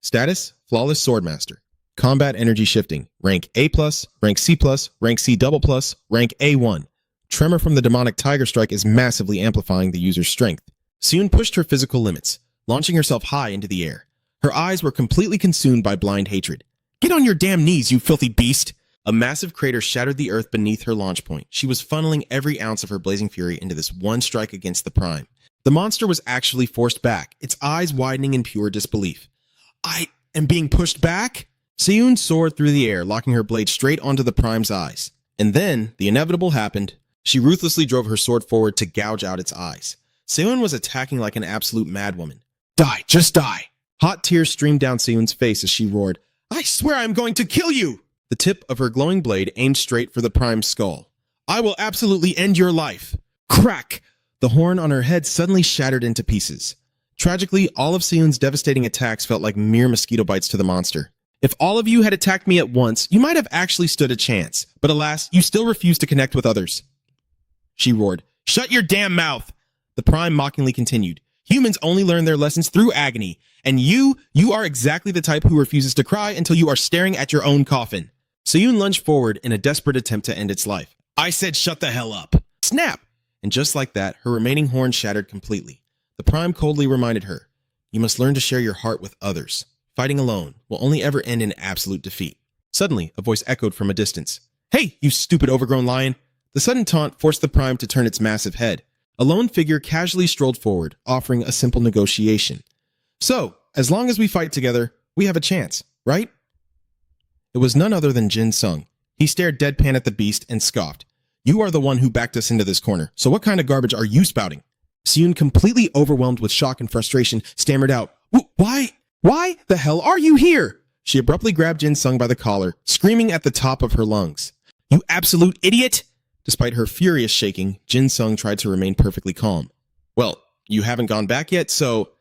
Status, Flawless Swordmaster. Combat energy shifting. Rank A+, rank C+, rank C++, rank A1. Tremor from the demonic tiger strike is massively amplifying the user's strength. Seun pushed her physical limits, launching herself high into the air. Her eyes were completely consumed by blind hatred. Get on your damn knees, you filthy beast! A massive crater shattered the earth beneath her launch point. She was funneling every ounce of her blazing fury into this one strike against the Prime. The monster was actually forced back, its eyes widening in pure disbelief. I am being pushed back? Seun soared through the air, locking her blade straight onto the Prime's eyes. And then, the inevitable happened. She ruthlessly drove her sword forward to gouge out its eyes. Seun was attacking like an absolute madwoman. Die, just die! Hot tears streamed down Seun's face as she roared, I swear I'm going to kill you! The tip of her glowing blade aimed straight for the Prime's skull. I will absolutely end your life! Crack! The horn on her head suddenly shattered into pieces. Tragically, all of Seun's devastating attacks felt like mere mosquito bites to the monster. If all of you had attacked me at once, you might have actually stood a chance. But alas, you still refused to connect with others. She roared, Shut your damn mouth! The Prime mockingly continued. Humans only learn their lessons through agony. And you are exactly the type who refuses to cry until you are staring at your own coffin. Seun lunged forward in a desperate attempt to end its life. I said shut the hell up. Snap! And just like that, her remaining horn shattered completely. The Prime coldly reminded her, You must learn to share your heart with others. Fighting alone will only ever end in absolute defeat. Suddenly, a voice echoed from a distance. Hey, you stupid overgrown lion! The sudden taunt forced the Prime to turn its massive head. A lone figure casually strolled forward, offering a simple negotiation. So, as long as we fight together, we have a chance, right? It was none other than Jin Sung. He stared deadpan at the beast and scoffed. You are the one who backed us into this corner, so what kind of garbage are you spouting? Seun, completely overwhelmed with shock and frustration, stammered out, Why the hell are you here? She abruptly grabbed Jin Sung by the collar, screaming at the top of her lungs. You absolute idiot! Despite her furious shaking, Jin Sung tried to remain perfectly calm. Well, you haven't gone back yet, so...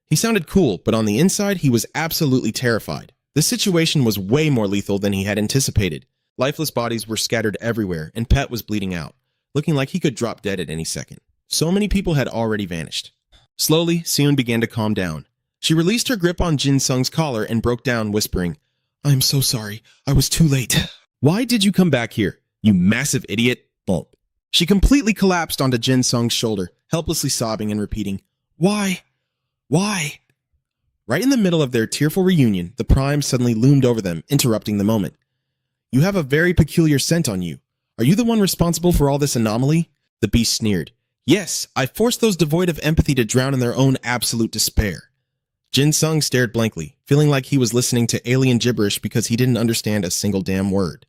He sounded cool, but on the inside, he was absolutely terrified. This situation was way more lethal than he had anticipated. Lifeless bodies were scattered everywhere, and Pet was bleeding out, looking like he could drop dead at any second. So many people had already vanished. Slowly, Seun began to calm down. She released her grip on Jin Sung's collar and broke down, whispering, I am so sorry. I was too late. Why did you come back here, you massive idiot? Bump. She completely collapsed onto Jin Sung's shoulder, helplessly sobbing and repeating, Why? Why? Right in the middle of their tearful reunion, the Prime suddenly loomed over them, interrupting the moment. You have a very peculiar scent on you. Are you the one responsible for all this anomaly? The beast sneered. Yes, I forced those devoid of empathy to drown in their own absolute despair. Jin Sung stared blankly, feeling like he was listening to alien gibberish because he didn't understand a single damn word.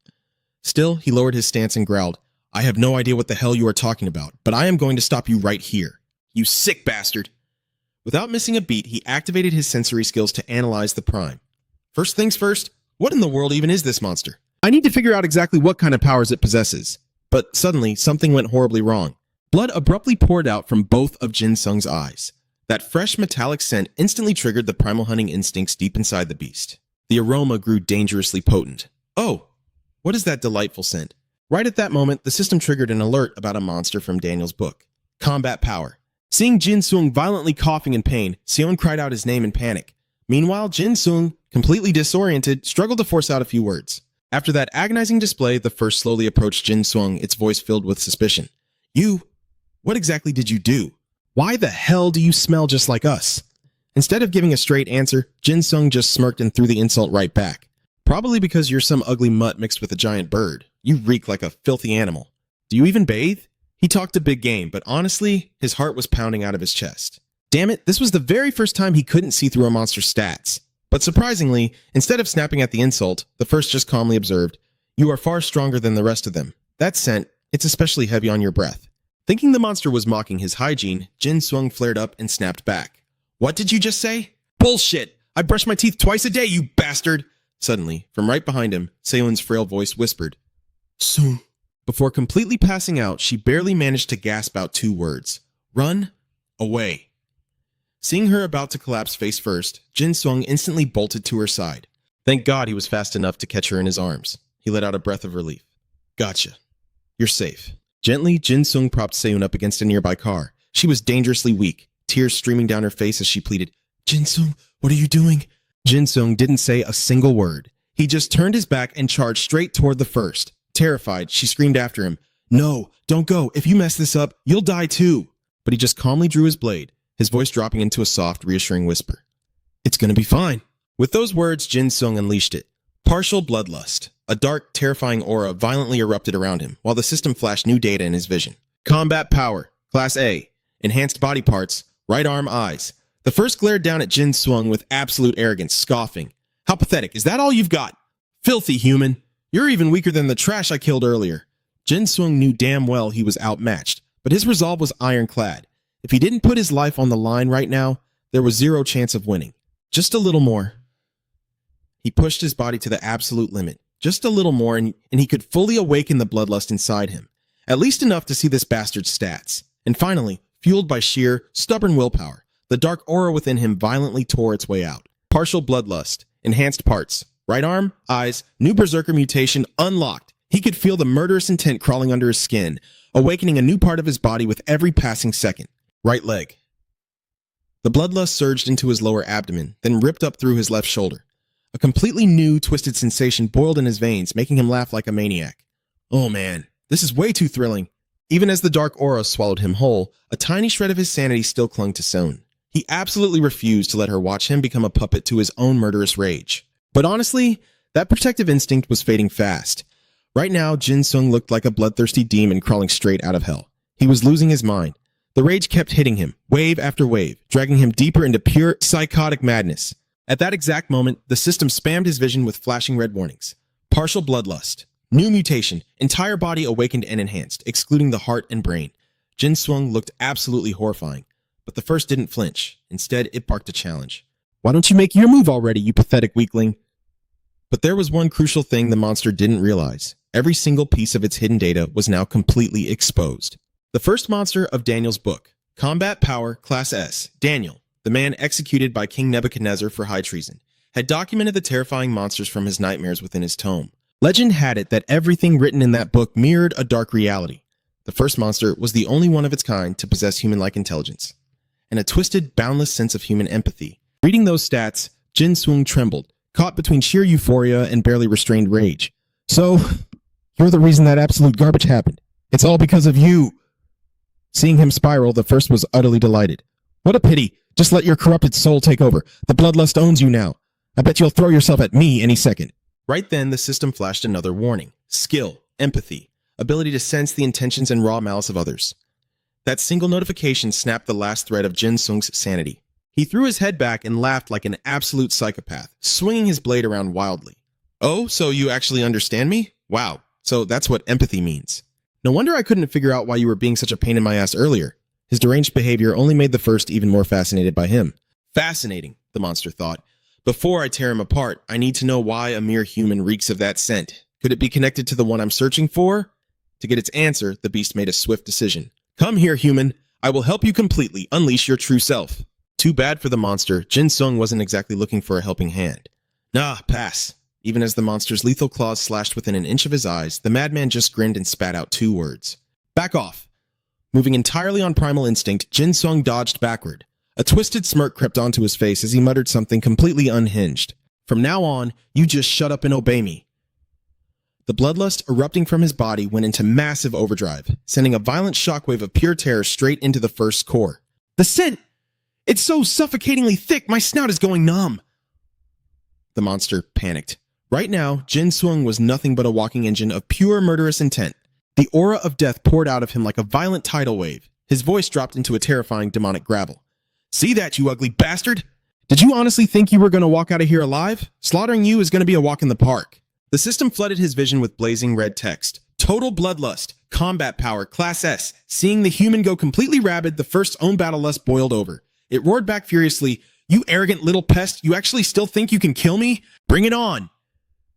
Still, he lowered his stance and growled, I have no idea what the hell you are talking about, but I am going to stop you right here. You sick bastard! Without missing a beat, he activated his sensory skills to analyze the Prime. First things first, what in the world even is this monster? I need to figure out exactly what kind of powers it possesses. But suddenly, something went horribly wrong. Blood abruptly poured out from both of Jin Sung's eyes. That fresh metallic scent instantly triggered the primal hunting instincts deep inside the beast. The aroma grew dangerously potent. Oh, what is that delightful scent? Right at that moment, the system triggered an alert about a monster from Daniel's book. Combat power. Seeing Jin Sung violently coughing in pain, Seun cried out his name in panic. Meanwhile, Jin Sung, completely disoriented, struggled to force out a few words. After that agonizing display, the first slowly approached Jin Sung, its voice filled with suspicion. What exactly did you do? Why the hell do you smell just like us? Instead of giving a straight answer, Jin Sung just smirked and threw the insult right back. Probably because you're some ugly mutt mixed with a giant bird. You reek like a filthy animal. Do you even bathe? He talked a big game, but honestly, his heart was pounding out of his chest. Damn it, this was the very first time he couldn't see through a monster's stats. But surprisingly, instead of snapping at the insult, the first just calmly observed, You are far stronger than the rest of them. That scent, it's especially heavy on your breath. Thinking the monster was mocking his hygiene, Jin Sung flared up and snapped back. What did you just say? Bullshit! I brush my teeth twice a day, you bastard! Suddenly, from right behind him, Seun's frail voice whispered, Soon. Before completely passing out, she barely managed to gasp out 2 words. Run away. Seeing her about to collapse face first, Jin Sung instantly bolted to her side. Thank God he was fast enough to catch her in his arms. He let out a breath of relief. Gotcha. You're safe. Gently, Jin Sung propped Seun up against a nearby car. She was dangerously weak, tears streaming down her face as she pleaded, Jin Sung, what are you doing? Jin Sung didn't say a single word. He just turned his back and charged straight toward the first. Terrified, she screamed after him, No, don't go. If you mess this up, you'll die too. But he just calmly drew his blade, his voice dropping into a soft, reassuring whisper. It's gonna be fine. With those words, Jin Sung unleashed it. Partial bloodlust. A dark, terrifying aura violently erupted around him, while the system flashed new data in his vision. Combat power, Class A. Enhanced body parts, right arm, eyes. The first glared down at Jin Sung with absolute arrogance, scoffing. How pathetic, is that all you've got? Filthy human. You're even weaker than the trash I killed earlier. Jin Sung knew damn well he was outmatched, but his resolve was ironclad. If he didn't put his life on the line right now, there was zero chance of winning. Just a little more. He pushed his body to the absolute limit. Just a little more, and he could fully awaken the bloodlust inside him. At least enough to see this bastard's stats. And finally, fueled by sheer, stubborn willpower, the dark aura within him violently tore its way out. Partial bloodlust. Enhanced parts. Right arm, eyes, new berserker mutation unlocked. He could feel the murderous intent crawling under his skin, awakening a new part of his body with every passing second. Right leg. The bloodlust surged into his lower abdomen, then ripped up through his left shoulder. A completely new, twisted sensation boiled in his veins, making him laugh like a maniac. Oh man, this is way too thrilling. Even as the dark aura swallowed him whole, a tiny shred of his sanity still clung to Seun. He absolutely refused to let her watch him become a puppet to his own murderous rage. But honestly, that protective instinct was fading fast. Right now, Jin Sung looked like a bloodthirsty demon crawling straight out of hell. He was losing his mind. The rage kept hitting him, wave after wave, dragging him deeper into pure psychotic madness. At that exact moment, the system spammed his vision with flashing red warnings. Partial bloodlust. New mutation. Entire body awakened and enhanced, excluding the heart and brain. Jin Sung looked absolutely horrifying. But the first didn't flinch. Instead, it barked a challenge. Why don't you make your move already, you pathetic weakling? But there was one crucial thing the monster didn't realize. Every single piece of its hidden data was now completely exposed. The first monster of Daniel's book. Combat Power, Class S. Daniel, the man executed by King Nebuchadnezzar for high treason, had documented the terrifying monsters from his nightmares within his tome. Legend had it that everything written in that book mirrored a dark reality. The first monster was the only one of its kind to possess human-like intelligence, and a twisted, boundless sense of human empathy. Reading those stats, Jin Sung trembled, caught between sheer euphoria and barely restrained rage. So, you're the reason that absolute garbage happened. It's all because of you. Seeing him spiral, the first was utterly delighted. What a pity. Just let your corrupted soul take over. The bloodlust owns you now. I bet you'll throw yourself at me any second. Right then, the system flashed another warning. Skill, empathy, ability to sense the intentions and raw malice of others. That single notification snapped the last thread of Jin Sung's sanity. He threw his head back and laughed like an absolute psychopath, swinging his blade around wildly. Oh, so you actually understand me? Wow, so that's what empathy means. No wonder I couldn't figure out why you were being such a pain in my ass earlier. His deranged behavior only made the first even more fascinated by him. Fascinating, the monster thought. Before I tear him apart, I need to know why a mere human reeks of that scent. Could it be connected to the one I'm searching for? To get its answer, the beast made a swift decision. Come here, human. I will help you completely unleash your true self. Too bad for the monster, Jin Sung wasn't exactly looking for a helping hand. Nah, pass. Even as the monster's lethal claws slashed within an inch of his eyes, the madman just grinned and spat out 2 words. Back off. Moving entirely on primal instinct, Jin Sung dodged backward. A twisted smirk crept onto his face as he muttered something completely unhinged. From now on, you just shut up and obey me. The bloodlust erupting from his body went into massive overdrive, sending a violent shockwave of pure terror straight into the first's core. The scent! It's so suffocatingly thick, my snout is going numb. The monster panicked. Right now, Jin Sung was nothing but a walking engine of pure murderous intent. The aura of death poured out of him like a violent tidal wave. His voice dropped into a terrifying demonic gravel. See that, you ugly bastard? Did you honestly think you were going to walk out of here alive? Slaughtering you is going to be a walk in the park. The system flooded his vision with blazing red text. Total bloodlust, combat power, Class S. Seeing the human go completely rabid, the first's own battle lust boiled over. It roared back furiously, You arrogant little pest, you actually still think you can kill me? Bring it on!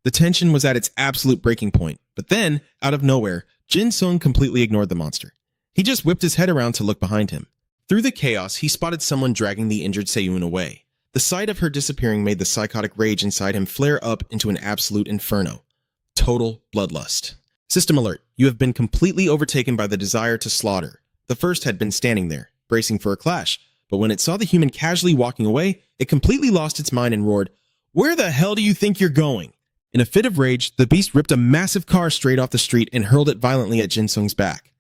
The tension was at its absolute breaking point, but then, out of nowhere, Jin Sung completely ignored the monster. He just whipped his head around to look behind him. Through the chaos, he spotted someone dragging the injured Seun away. The sight of her disappearing made the psychotic rage inside him flare up into an absolute inferno. Total bloodlust. System alert. You have been completely overtaken by the desire to slaughter. The first had been standing there, bracing for a clash, but when it saw the human casually walking away, it completely lost its mind and roared, "Where the hell do you think you're going?" In a fit of rage, the beast ripped a massive car straight off the street and hurled it violently at Jin Sung's back.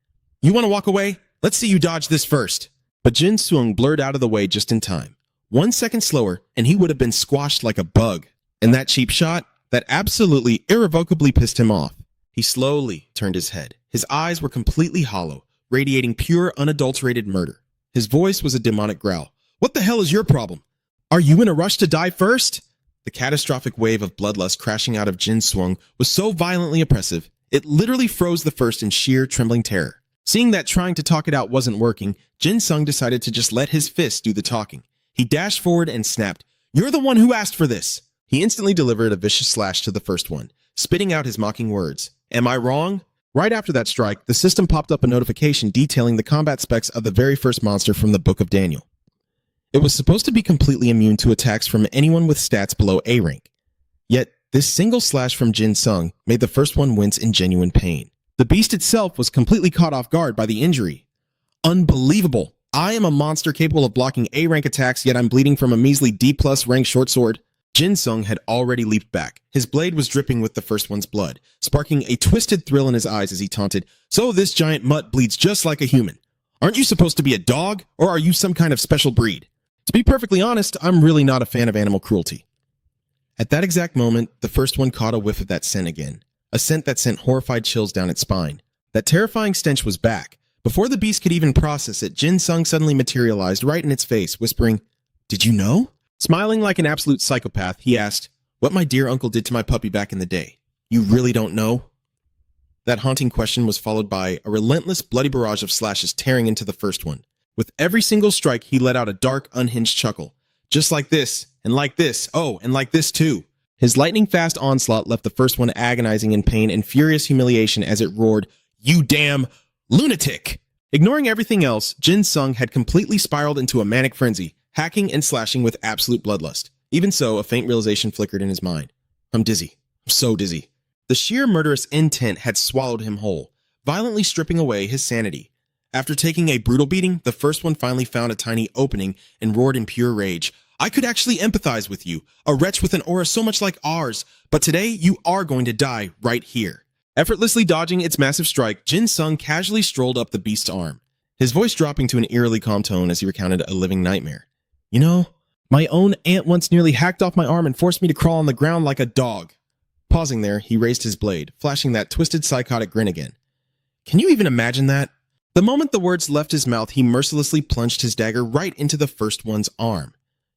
"You want to walk away? Let's see you dodge this first." But Jin Sung blurred out of the way just in time. 1 second slower, and he would have been squashed like a bug. And that cheap shot, that absolutely irrevocably pissed him off. He slowly turned his head. His eyes were completely hollow, radiating pure, unadulterated murder. His voice was a demonic growl. "What the hell is your problem? Are you in a rush to die first?" The catastrophic wave of bloodlust crashing out of Jin Sung was so violently oppressive, it literally froze the first in sheer trembling terror. Seeing that trying to talk it out wasn't working, Jin Sung decided to just let his fists do the talking. He dashed forward and snapped, "You're the one who asked for this!" He instantly delivered a vicious slash to the first one, spitting out his mocking words. "Am I wrong?" Right after that strike, the system popped up a notification detailing the combat specs of the very first monster from the Book of Daniel. It was supposed to be completely immune to attacks from anyone with stats below A rank. Yet, this single slash from Jin Sung made the first one wince in genuine pain. The beast itself was completely caught off guard by the injury. Unbelievable! I am a monster capable of blocking A rank attacks, yet I'm bleeding from a measly D+ rank short sword. Jin Sung had already leaped back. His blade was dripping with the first one's blood, sparking a twisted thrill in his eyes as he taunted, "So this giant mutt bleeds just like a human. Aren't you supposed to be a dog, or are you some kind of special breed?" To be perfectly honest, I'm really not a fan of animal cruelty. At that exact moment, the first one caught a whiff of that scent again, a scent that sent horrified chills down its spine. That terrifying stench was back. Before the beast could even process it, Jin Sung suddenly materialized right in its face, whispering, "Did you know?" Smiling like an absolute psychopath, he asked, "What my dear uncle did to my puppy back in the day. You really don't know?" That haunting question was followed by a relentless, bloody barrage of slashes tearing into the first one. With every single strike, he let out a dark, unhinged chuckle. "Just like this, and like this, oh, and like this too." His lightning-fast onslaught left the first one agonizing in pain and furious humiliation as it roared, "You damn lunatic!" Ignoring everything else, Jin Sung had completely spiraled into a manic frenzy, hacking and slashing with absolute bloodlust. Even so, a faint realization flickered in his mind. "I'm dizzy. I'm so dizzy." The sheer murderous intent had swallowed him whole, violently stripping away his sanity. After taking a brutal beating, the first one finally found a tiny opening and roared in pure rage, "I could actually empathize with you, a wretch with an aura so much like ours, but today you are going to die right here." Effortlessly dodging its massive strike, Jin Sung casually strolled up the beast's arm, his voice dropping to an eerily calm tone as he recounted a living nightmare. "You know, my own aunt once nearly hacked off my arm and forced me to crawl on the ground like a dog." Pausing there, he raised his blade, flashing that twisted psychotic grin again. "Can you even imagine that?" The moment the words left his mouth, he mercilessly plunged his dagger right into the first one's arm.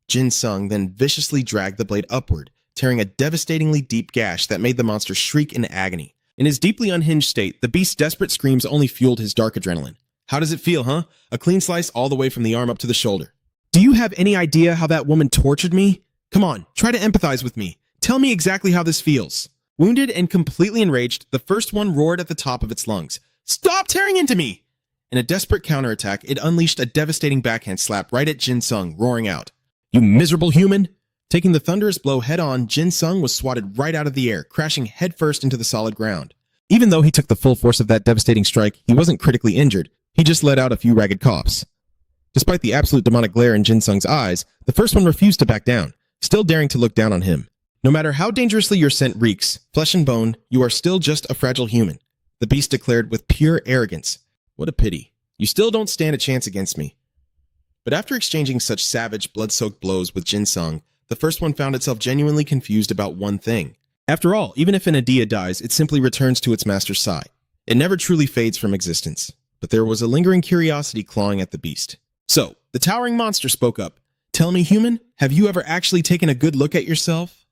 Jin Sung then viciously dragged the blade upward, tearing a devastatingly deep gash that made the monster shriek in agony. In his deeply unhinged state, the beast's desperate screams only fueled his dark adrenaline. "How does it feel, huh? A clean slice all the way from the arm up to the shoulder. Do you have any idea how that woman tortured me? Come on, try to empathize with me. Tell me exactly how this feels." Wounded and completely enraged, the first one roared at the top of its lungs, "Stop tearing into me!" In a desperate counterattack, it unleashed a devastating backhand slap right at Jin Sung, roaring out, "You miserable human!" Taking the thunderous blow head-on, Jin Sung was swatted right out of the air, crashing headfirst into the solid ground. Even though he took the full force of that devastating strike, he wasn't critically injured. He just let out a few ragged coughs. Despite the absolute demonic glare in Jin Sung's eyes, the first one refused to back down, still daring to look down on him. "No matter how dangerously your scent reeks, flesh and bone, you are still just a fragile human," the beast declared with pure arrogance. "What a pity. You still don't stand a chance against me." But after exchanging such savage, blood-soaked blows with Jin Sung, the first one found itself genuinely confused about one thing. After all, even if an Adia dies, it simply returns to its master's side. It never truly fades from existence. But there was a lingering curiosity clawing at the beast. So, the towering monster spoke up. "Tell me, human, have you ever actually taken a good look at yourself?"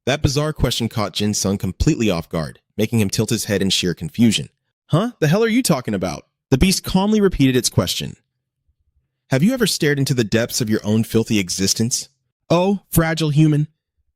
That bizarre question caught Jin Sung completely off guard, making him tilt his head in sheer confusion. "Huh? The hell are you talking about?" The beast calmly repeated its question. "Have you ever stared into the depths of your own filthy existence? Oh, fragile human."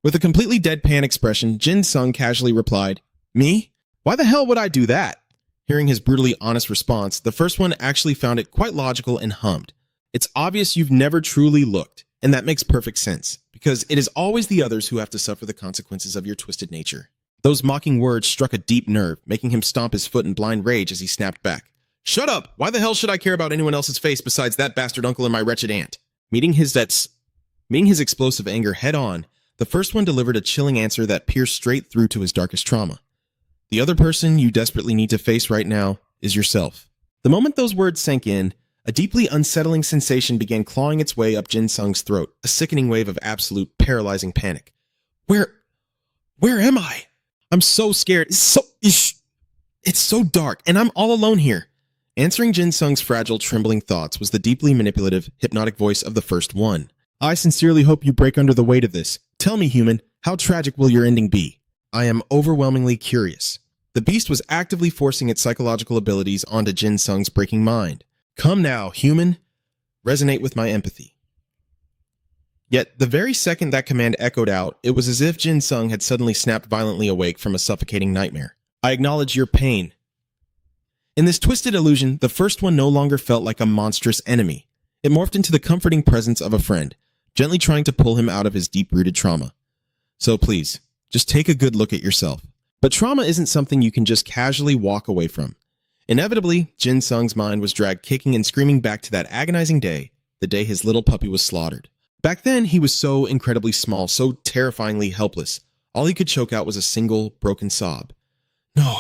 With a completely deadpan expression, Jin Sung casually replied, "Me? Why the hell would I do that?" Hearing his brutally honest response, the first one actually found it quite logical and hummed. "It's obvious you've never truly looked, and that makes perfect sense, because it is always the others who have to suffer the consequences of your twisted nature. Those mocking words struck a deep nerve, making him stomp his foot in blind rage as he snapped back. Shut up! Why the hell should I care about anyone else's face besides that bastard uncle and my wretched aunt? Meeting his explosive anger head on, the first one delivered a chilling answer that pierced straight through to his darkest trauma. The other person you desperately need to face right now is yourself. The moment those words sank in, a deeply unsettling sensation began clawing its way up Jin Sung's throat, a sickening wave of absolute, paralyzing panic. Where am I? I'm so scared. It's so dark, and I'm all alone here. Answering Jin Sung's fragile, trembling thoughts was the deeply manipulative, hypnotic voice of the first one.
I sincerely hope you break under the weight of this. Tell me, human, how tragic will your ending be?
I am overwhelmingly curious. The beast was actively forcing its psychological abilities onto Jin Sung's breaking mind. Come now, human. Resonate with my empathy. Yet, the very second that command echoed out, it was as if Jin Sung had suddenly snapped violently awake from a suffocating nightmare. I acknowledge your pain. In this twisted illusion, the first one no longer felt like a monstrous enemy. It morphed into the comforting presence of a friend, gently trying to pull him out of his deep-rooted trauma. So please, just take a good look at yourself. But trauma isn't something you can just casually walk away from. Inevitably, Jin Sung's mind was dragged kicking and screaming back to that agonizing day, the day his little puppy was slaughtered. Back then, he was so incredibly small, so terrifyingly helpless. All he could choke out was a single, broken sob. No.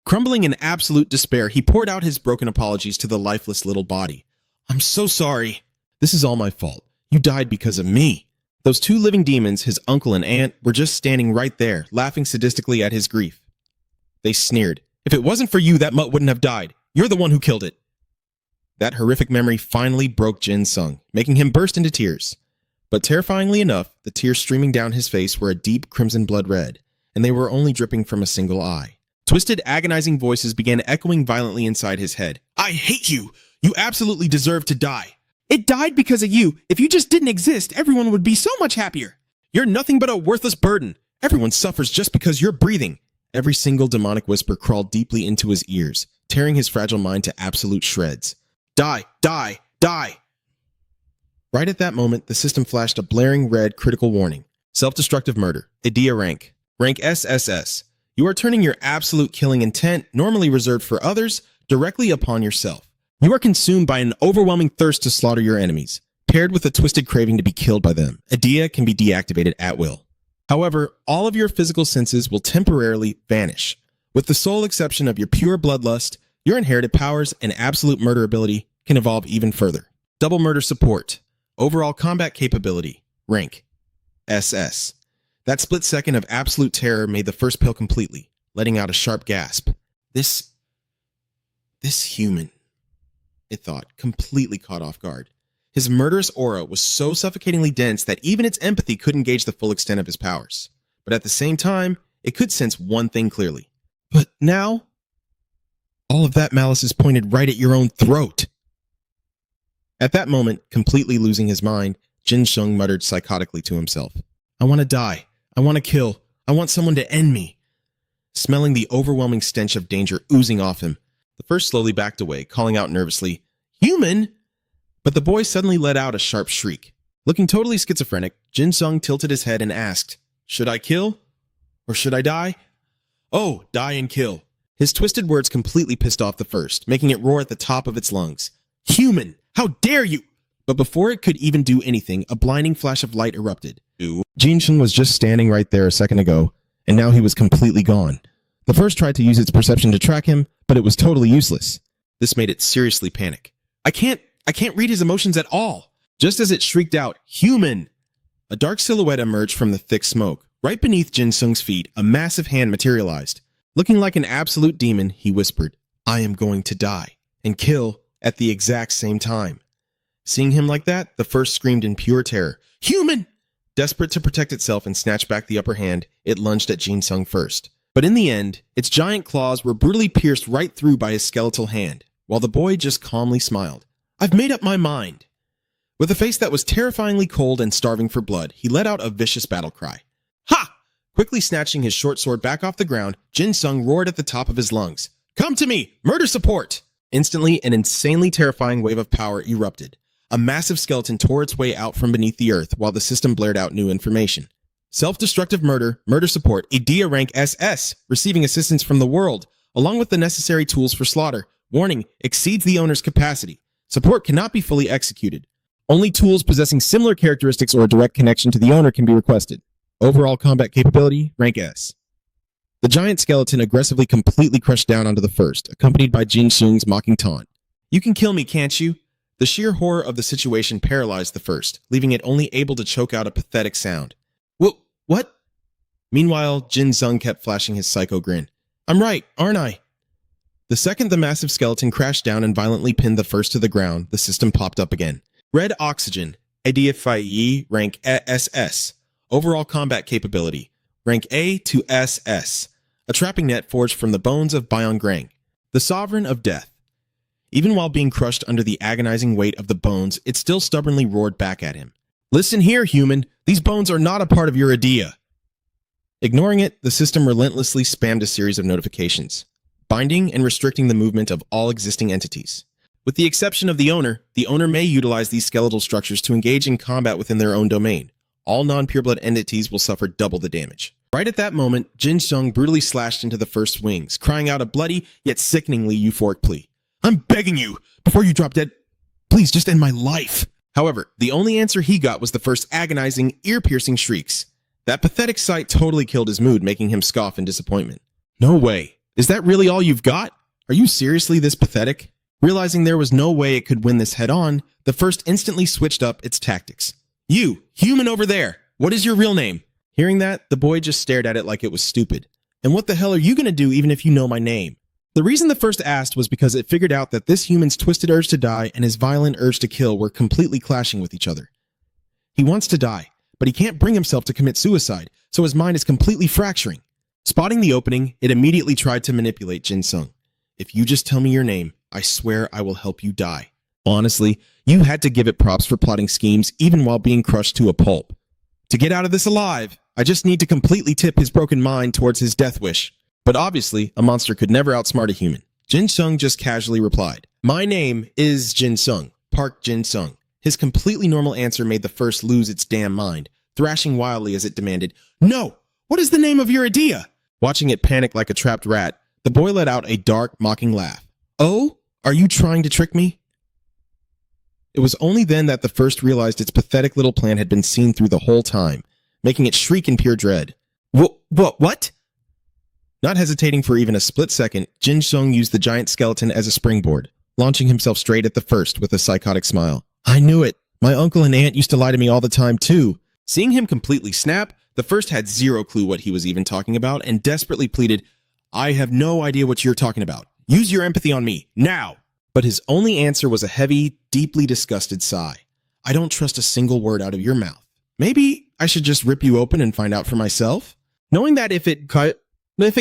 Crumbling in absolute despair, he poured out his broken apologies to the lifeless little body. I'm so sorry. This is all my fault. You died because of me. Those two living demons, his uncle and aunt, were just standing right there, laughing sadistically at his grief. They sneered. If it wasn't for you, that mutt wouldn't have died. You're the one who killed it. That horrific memory finally broke Jin Sung, making him burst into tears. But terrifyingly enough, the tears streaming down his face were a deep crimson blood red, and they were only dripping from a single eye. Twisted, agonizing voices began echoing violently inside his head. I hate you! You absolutely deserve to die! It died because of you! If you just didn't exist, everyone would be so much happier! You're nothing but a worthless burden! Everyone suffers just because you're breathing! Every single demonic whisper crawled deeply into his ears, tearing his fragile mind to absolute shreds. Die! Die! Die! Right at that moment, the system flashed a blaring red critical warning. Self-destructive murder. Idea rank. Rank SSS. You are turning your absolute killing intent, normally reserved for others, directly upon yourself. You are consumed by an overwhelming thirst to slaughter your enemies, paired with a twisted craving to be killed by them. Idea can be deactivated at will. However, all of your physical senses will temporarily vanish. With the sole exception of your pure bloodlust, your inherited powers and absolute murder ability can evolve even further. Double murder support. Overall combat capability. Rank. SS. That split second of absolute terror made the first pill completely, letting out a sharp gasp. This human, it thought, completely caught off guard. His murderous aura was so suffocatingly dense that even its empathy couldn't gauge the full extent of his powers. But at the same time, it could sense one thing clearly. But now, all of that malice is pointed right at your own throat. At that moment, completely losing his mind, Jin Sung muttered psychotically to himself. I want to die. I want to kill. I want someone to end me. Smelling the overwhelming stench of danger oozing off him, the first slowly backed away, calling out nervously, Human! But the boy suddenly let out a sharp shriek. Looking totally schizophrenic, Jin Sung tilted his head and asked, Should I kill? Or should I die? Oh, die and kill. His twisted words completely pissed off the first, making it roar at the top of its lungs. Human! How dare you! But before it could even do anything, a blinding flash of light erupted. Jin Sung was just standing right there a second ago, and now he was completely gone. The first tried to use its perception to track him, but it was totally useless. This made it seriously panic. I can't read his emotions at all. Just as it shrieked out, Human! A dark silhouette emerged from the thick smoke. Right beneath Jin Sung's feet, a massive hand materialized. Looking like an absolute demon, he whispered, I am going to die, and kill at the exact same time. Seeing him like that, the first screamed in pure terror, Human! Desperate to protect itself and snatch back the upper hand, it lunged at Jin Sung first. But in the end, its giant claws were brutally pierced right through by his skeletal hand, while the boy just calmly smiled. I've made up my mind. With a face that was terrifyingly cold and starving for blood, he let out a vicious battle cry. Ha! Quickly snatching his short sword back off the ground, Jin Sung roared at the top of his lungs. Come to me! Murder support! Instantly, an insanely terrifying wave of power erupted. A massive skeleton tore its way out from beneath the earth while the system blared out new information. Self-destructive murder, murder support, Idea rank SS, receiving assistance from the world, along with the necessary tools for slaughter. Warning, exceeds the owner's capacity. Support cannot be fully executed. Only tools possessing similar characteristics or a direct connection to the owner can be requested. Overall combat capability, rank S. The giant skeleton aggressively completely crushed down onto the first, accompanied by Jin Sung's mocking taunt. You can kill me, can't you? The sheer horror of the situation paralyzed the first, leaving it only able to choke out a pathetic sound. What? Meanwhile, Jin Sung kept flashing his psycho grin. I'm right, aren't I? The second the massive skeleton crashed down and violently pinned the first to the ground, the system popped up again. Red Oxygen, Idea rank SS. Overall combat capability, rank A to SS. A trapping net forged from the bones of Byung Grang, the sovereign of death. Even while being crushed under the agonizing weight of the bones, it still stubbornly roared back at him. Listen here, human. These bones are not a part of your idea. Ignoring it, the system relentlessly spammed a series of notifications, binding and restricting the movement of all existing entities. With the exception of the owner may utilize these skeletal structures to engage in combat within their own domain. All non-pureblood entities will suffer double the damage. Right at that moment, Jin Sung brutally slashed into the first's wings, crying out a bloody yet sickeningly euphoric plea. I'm begging you, before you drop dead, please just end my life. However, the only answer he got was the first agonizing, ear-piercing shrieks. That pathetic sight totally killed his mood, making him scoff in disappointment. No way. Is that really all you've got? Are you seriously this pathetic? Realizing there was no way it could win this head-on, the first instantly switched up its tactics. You, human over there, what is your real name? Hearing that, the boy just stared at it like it was stupid. And what the hell are you gonna do even if you know my name? The reason the first asked was because it figured out that this human's twisted urge to die and his violent urge to kill were completely clashing with each other. He wants to die, but he can't bring himself to commit suicide, so his mind is completely fracturing. Spotting the opening, it immediately tried to manipulate Jin Sung. If you just tell me your name, I swear I will help you die. Honestly, you had to give it props for plotting schemes even while being crushed to a pulp. To get out of this alive, I just need to completely tip his broken mind towards his death wish. But obviously, a monster could never outsmart a human. Jin Sung just casually replied, My name is Jin Sung, Park Jin Sung. His completely normal answer made the first lose its damn mind, thrashing wildly as it demanded, No! What is the name of your idea? Watching it panic like a trapped rat, the boy let out a dark, mocking laugh. Oh? Are you trying to trick me? It was only then that the first realized its pathetic little plan had been seen through the whole time, making it shriek in pure dread. What? Not hesitating for even a split second, Jin Sung used the giant skeleton as a springboard, launching himself straight at the first with a psychotic smile. I knew it. My uncle and aunt used to lie to me all the time, too. Seeing him completely snap, the first had zero clue what he was even talking about and desperately pleaded, I have no idea what you're talking about. Use your empathy on me, now! But his only answer was a heavy, deeply disgusted sigh. I don't trust a single word out of your mouth. Maybe I should just rip you open and find out for myself? Knowing that if it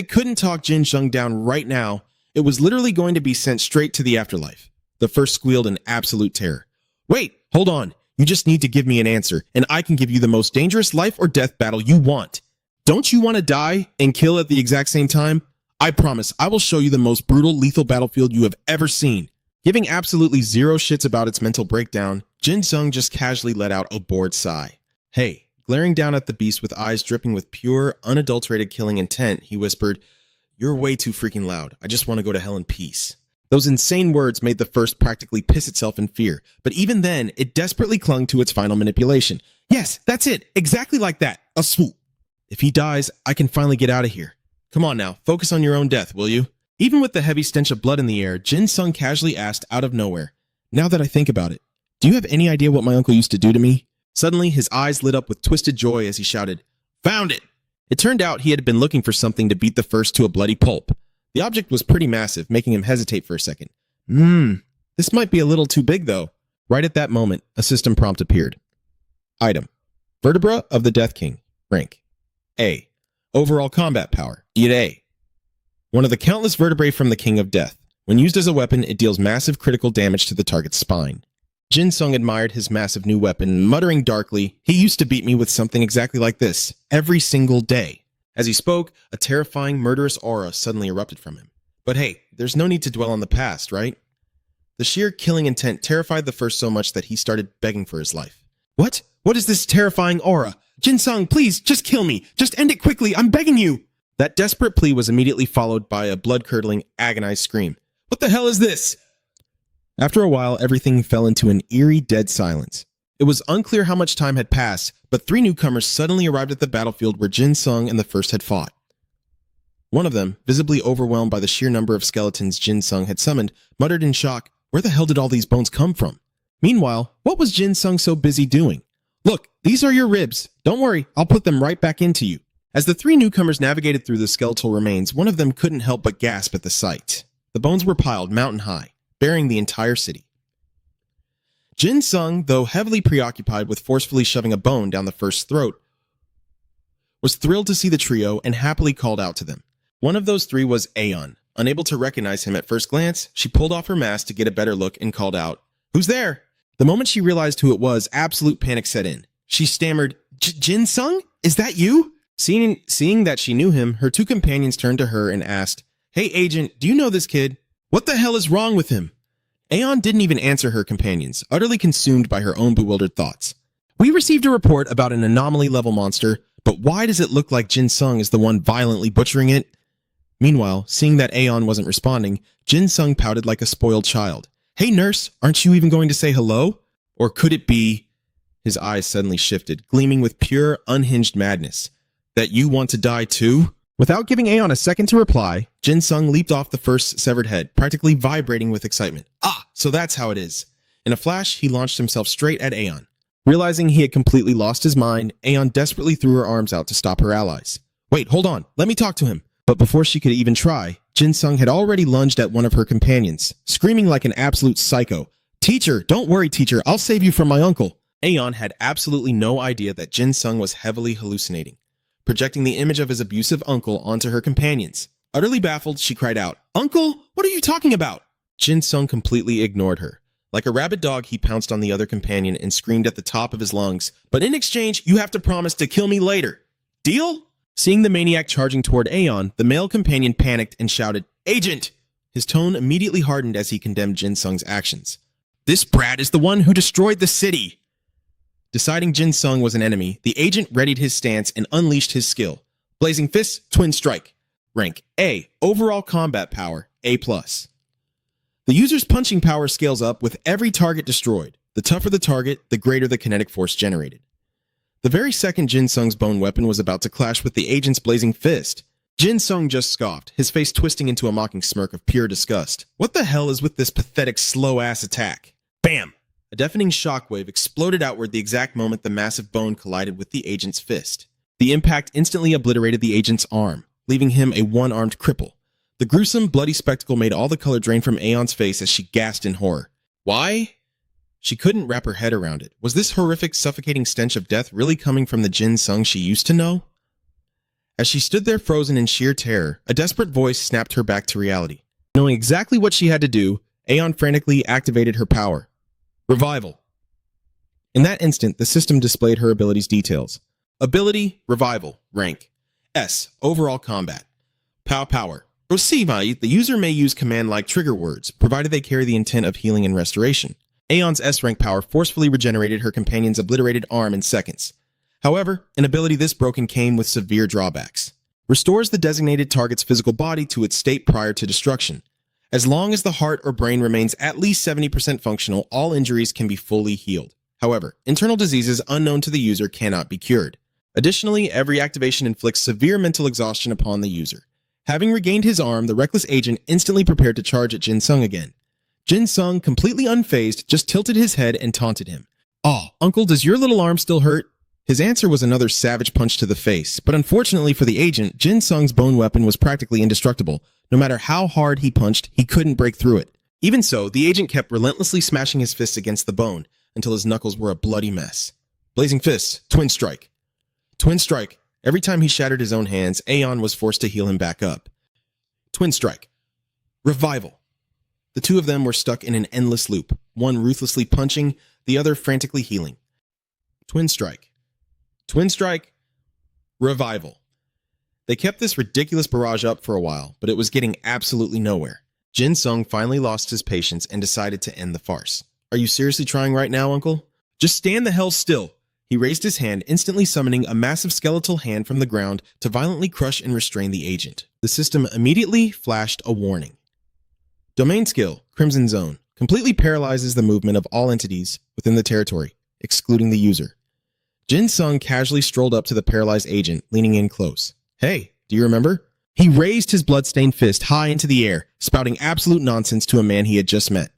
couldn't talk Jin Sung down right now, it was literally going to be sent straight to the afterlife. The first squealed in absolute terror. Wait, hold on. You just need to give me an answer, and I can give you the most dangerous life or death battle you want. Don't you want to die and kill at the exact same time? I promise I will show you the most brutal, lethal battlefield you have ever seen. Giving absolutely zero shits about its mental breakdown, Jin Sung just casually let out a bored sigh. Hey. Glaring down at the beast with eyes dripping with pure, unadulterated killing intent, he whispered, You're way too freaking loud. I just want to go to hell in peace. Those insane words made the first practically piss itself in fear, but even then, it desperately clung to its final manipulation. Yes, that's it. Exactly like that. A swoop. If he dies, I can finally get out of here. Come on now, focus on your own death, will you? Even with the heavy stench of blood in the air, Jin Sung casually asked out of nowhere, Now that I think about it, do you have any idea what my uncle used to do to me? Suddenly, his eyes lit up with twisted joy as he shouted, Found it! It turned out he had been looking for something to beat the first to a bloody pulp. The object was pretty massive, making him hesitate for a second. This might be a little too big, though. Right at that moment, a system prompt appeared. Item. Vertebra of the Death King. Rank. A. Overall combat power. A. One of the countless vertebrae from the King of Death. When used as a weapon, it deals massive critical damage to the target's spine. Jin Sung admired his massive new weapon, muttering darkly, He used to beat me with something exactly like this, every single day. As he spoke, a terrifying, murderous aura suddenly erupted from him. But hey, there's no need to dwell on the past, right? The sheer killing intent terrified the first so much that he started begging for his life. What? What is this terrifying aura? Jin Sung, please, just kill me. Just end it quickly. I'm begging you. That desperate plea was immediately followed by a blood-curdling, agonized scream. What the hell is this? After a while, everything fell into an eerie, dead silence. It was unclear how much time had passed, but 3 newcomers suddenly arrived at the battlefield where Jin Sung and the first had fought. One of them, visibly overwhelmed by the sheer number of skeletons Jin Sung had summoned, muttered in shock, "Where the hell did all these bones come from?" Meanwhile, what was Jin Sung so busy doing? "Look, these are your ribs. Don't worry, I'll put them right back into you." As the 3 newcomers navigated through the skeletal remains, one of them couldn't help but gasp at the sight. The bones were piled mountain high, burying the entire city. Jin Sung, though heavily preoccupied with forcefully shoving a bone down the first's throat, was thrilled to see the trio and happily called out to them. One of those 3 was Aeon. Unable to recognize him at first glance, she pulled off her mask to get a better look and called out, "Who's there?" The moment she realized who it was, absolute panic set in. She stammered, "Jin Sung? Is that you?" Seeing that she knew him, her 2 companions turned to her and asked, "Hey agent, do you know this kid? What the hell is wrong with him?" Aeon didn't even answer her companions, utterly consumed by her own bewildered thoughts. "We received a report about an anomaly-level monster, but why does it look like Jin Sung is the one violently butchering it?" Meanwhile, seeing that Aeon wasn't responding, Jin Sung pouted like a spoiled child. "Hey nurse, aren't you even going to say hello? Or could it be..." His eyes suddenly shifted, gleaming with pure, unhinged madness. "That you want to die too?" Without giving Aeon a second to reply, Jin Sung leaped off the first's severed head, practically vibrating with excitement. "Ah, so that's how it is." In a flash, he launched himself straight at Aeon. Realizing he had completely lost his mind, Aeon desperately threw her arms out to stop her allies. "Wait, hold on, let me talk to him." But before she could even try, Jin Sung had already lunged at one of her companions, screaming like an absolute psycho. "Teacher, don't worry, teacher, I'll save you from my uncle." Aeon had absolutely no idea that Jin Sung was heavily hallucinating, projecting the image of his abusive uncle onto her companions. Utterly baffled, she cried out, "Uncle, what are you talking about?" Jin Sung completely ignored her. Like a rabid dog, he pounced on the other companion and screamed at the top of his lungs, "But in exchange, you have to promise to kill me later. Deal?" Seeing the maniac charging toward Aeon, the male companion panicked and shouted, "Agent!" His tone immediately hardened as he condemned Jin Sung's actions. "This brat is the one who destroyed the city!" Deciding Jin Sung was an enemy, the agent readied his stance and unleashed his skill. Blazing Fist, Twin Strike. Rank A. Overall combat power, A+. The user's punching power scales up with every target destroyed. The tougher the target, the greater the kinetic force generated. The very second Jin Sung's bone weapon was about to clash with the agent's blazing fist, Jin Sung just scoffed, his face twisting into a mocking smirk of pure disgust. What the hell is with this pathetic, slow-ass attack? Bam! A deafening shockwave exploded outward the exact moment the massive bone collided with the agent's fist. The impact instantly obliterated the agent's arm, leaving him a one-armed cripple. The gruesome, bloody spectacle made all the color drain from Aeon's face as she gasped in horror. Why? She couldn't wrap her head around it. Was this horrific, suffocating stench of death really coming from the Jin Sung she used to know? As she stood there frozen in sheer terror, a desperate voice snapped her back to reality. Knowing exactly what she had to do, Aeon frantically activated her power. Revival. In that instant, the system displayed her ability's details. Ability, Revival, rank S, overall combat. Power. The user may use command-like trigger words, provided they carry the intent of healing and restoration. Aeon's S-rank power forcefully regenerated her companion's obliterated arm in seconds. However, an ability this broken came with severe drawbacks. Restores the designated target's physical body to its state prior to destruction. As long as the heart or brain remains at least 70% functional, all injuries can be fully healed. However, internal diseases unknown to the user cannot be cured. Additionally, every activation inflicts severe mental exhaustion upon the user. Having regained his arm, the reckless agent instantly prepared to charge at Jin Sung again. Jin Sung, completely unfazed, just tilted his head and taunted him. "Oh, uncle, does your little arm still hurt?" His answer was another savage punch to the face, but unfortunately for the agent, Jin Sung's bone weapon was practically indestructible. No matter how hard he punched, he couldn't break through it. Even so, the agent kept relentlessly smashing his fists against the bone until his knuckles were a bloody mess. Blazing Fists, Twin Strike. Twin Strike. Every time he shattered his own hands, Aeon was forced to heal him back up. Twin Strike. Revival. The two of them were stuck in an endless loop, one ruthlessly punching, the other frantically healing. Twin Strike. Twin Strike. Revival. They kept this ridiculous barrage up for a while, but it was getting absolutely nowhere. Jin Sung finally lost his patience and decided to end the farce. "Are you seriously trying right now, uncle? Just stand the hell still. He raised his hand, instantly summoning a massive skeletal hand from the ground to violently crush and restrain the agent. The system immediately flashed a warning. Domain skill, Crimson Zone, completely paralyzes the movement of all entities within the territory, excluding the user. Jin Sung casually strolled up to the paralyzed agent, leaning in close. Hey, do you remember? He raised his bloodstained fist high into the air, spouting absolute nonsense to a man he had just met.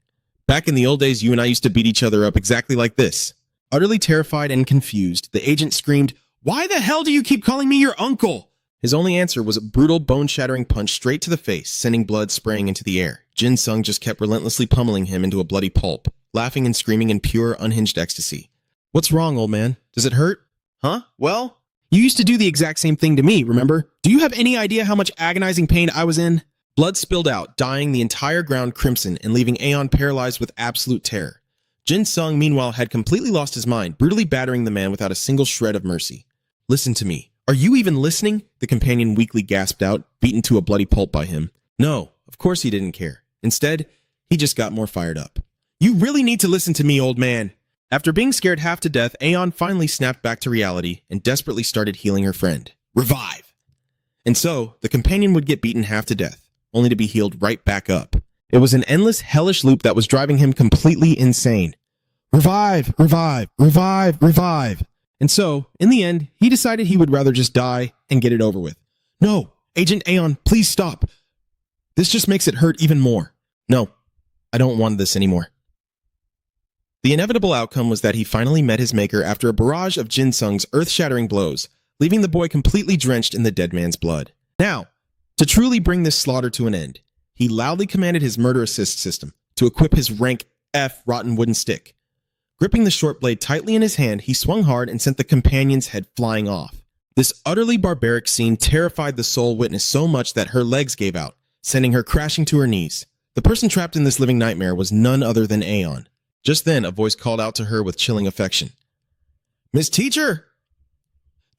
Back in the old days, you and I used to beat each other up exactly like this. Utterly terrified and confused, the agent screamed, "Why the hell do you keep calling me your uncle?" His only answer was a brutal, bone-shattering punch straight to the face, sending blood spraying into the air. Jin Sung just kept relentlessly pummeling him into a bloody pulp, laughing and screaming in pure, unhinged ecstasy. What's wrong, old man? Does it hurt? Huh? Well, you used to do the exact same thing to me, remember? Do you have any idea how much agonizing pain I was in? Blood spilled out, dyeing the entire ground crimson and leaving Aeon paralyzed with absolute terror. Jin Sung, meanwhile, had completely lost his mind, brutally battering the man without a single shred of mercy. Listen to me. Are you even listening? The companion weakly gasped out, beaten to a bloody pulp by him. No, of course he didn't care. Instead, he just got more fired up. You really need to listen to me, old man. After being scared half to death, Aeon finally snapped back to reality and desperately started healing her friend. Revive! And so, the companion would get beaten half to death, only to be healed right back up. It was an endless, hellish loop that was driving him completely insane. Revive! Revive! Revive! Revive! And so, in the end, he decided he would rather just die and get it over with. No! Agent Aeon, please stop! This just makes it hurt even more. No, I don't want this anymore. The inevitable outcome was that he finally met his maker after a barrage of Jin Sung's earth-shattering blows, leaving the boy completely drenched in the dead man's blood. Now, to truly bring this slaughter to an end, he loudly commanded his murder assist system to equip his rank F rotten wooden stick. Gripping the short blade tightly in his hand, he swung hard and sent the companion's head flying off. This utterly barbaric scene terrified the sole witness so much that her legs gave out, sending her crashing to her knees. The person trapped in this living nightmare was none other than Aeon. Just then, a voice called out to her with chilling affection. "Miss Teacher!"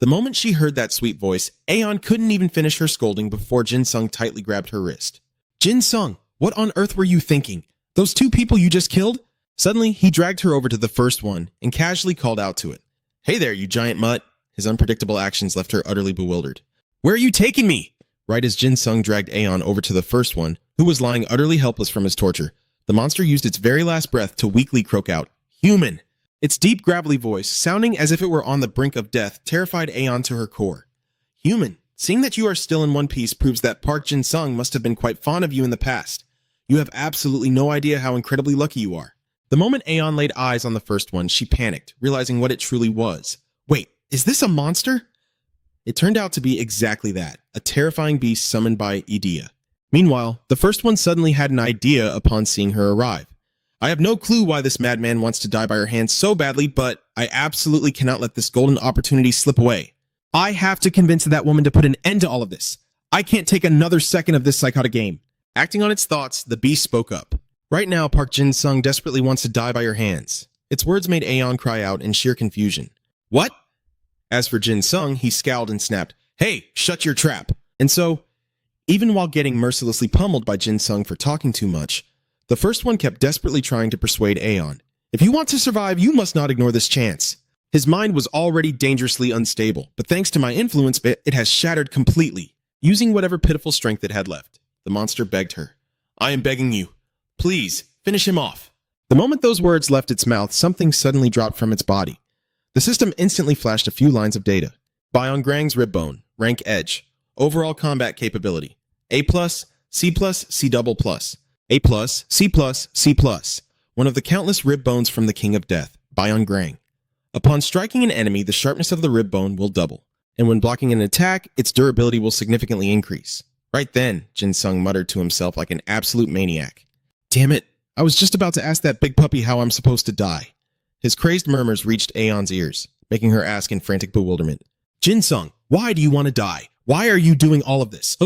The moment she heard that sweet voice, Aeon couldn't even finish her scolding before Jin Sung tightly grabbed her wrist. "Jin Sung, what on earth were you thinking? Those two people you just killed?" Suddenly, he dragged her over to the first one and casually called out to it. "Hey there, you giant mutt." His unpredictable actions left her utterly bewildered. "Where are you taking me?" Right as Jin Sung dragged Aeon over to the first one, who was lying utterly helpless from his torture, the monster used its very last breath to weakly croak out, "Human!" Its deep, gravelly voice, sounding as if it were on the brink of death, terrified Aeon to her core. "Human, seeing that you are still in one piece proves that Park Jin Sung must have been quite fond of you in the past. You have absolutely no idea how incredibly lucky you are." The moment Aeon laid eyes on the first one, she panicked, realizing what it truly was. Wait, is this a monster? It turned out to be exactly that, a terrifying beast summoned by Idea. Meanwhile, the first one suddenly had an idea upon seeing her arrive. "I have no clue why this madman wants to die by her hands so badly, but I absolutely cannot let this golden opportunity slip away. I have to convince that woman to put an end to all of this. I can't take another second of this psychotic game." Acting on its thoughts, the beast spoke up. "Right now, Park Jin Sung desperately wants to die by your hands." Its words made Aeon cry out in sheer confusion. "What?" As for Jin Sung, he scowled and snapped, "Hey, shut your trap." And so, even while getting mercilessly pummeled by Jin Sung for talking too much, the first one kept desperately trying to persuade Aeon. "If you want to survive, you must not ignore this chance." His mind was already dangerously unstable, but thanks to my influence, it has shattered completely. Using whatever pitiful strength it had left, the monster begged her. "I am begging you. Please, finish him off." The moment those words left its mouth, something suddenly dropped from its body. The system instantly flashed a few lines of data. Bion Grang's rib bone, rank edge, overall combat capability, A+, C+, C++, A+, C+, C+, one of the countless rib bones from the King of Death, Bion Grang. Upon striking an enemy, the sharpness of the rib bone will double, and when blocking an attack, its durability will significantly increase. Right then, Jin Sung muttered to himself like an absolute maniac. "Damn it, I was just about to ask that big puppy how I'm supposed to die." His crazed murmurs reached Aeon's ears, making her ask in frantic bewilderment, "Jin Sung, why do you want to die? Why are you doing all of this?"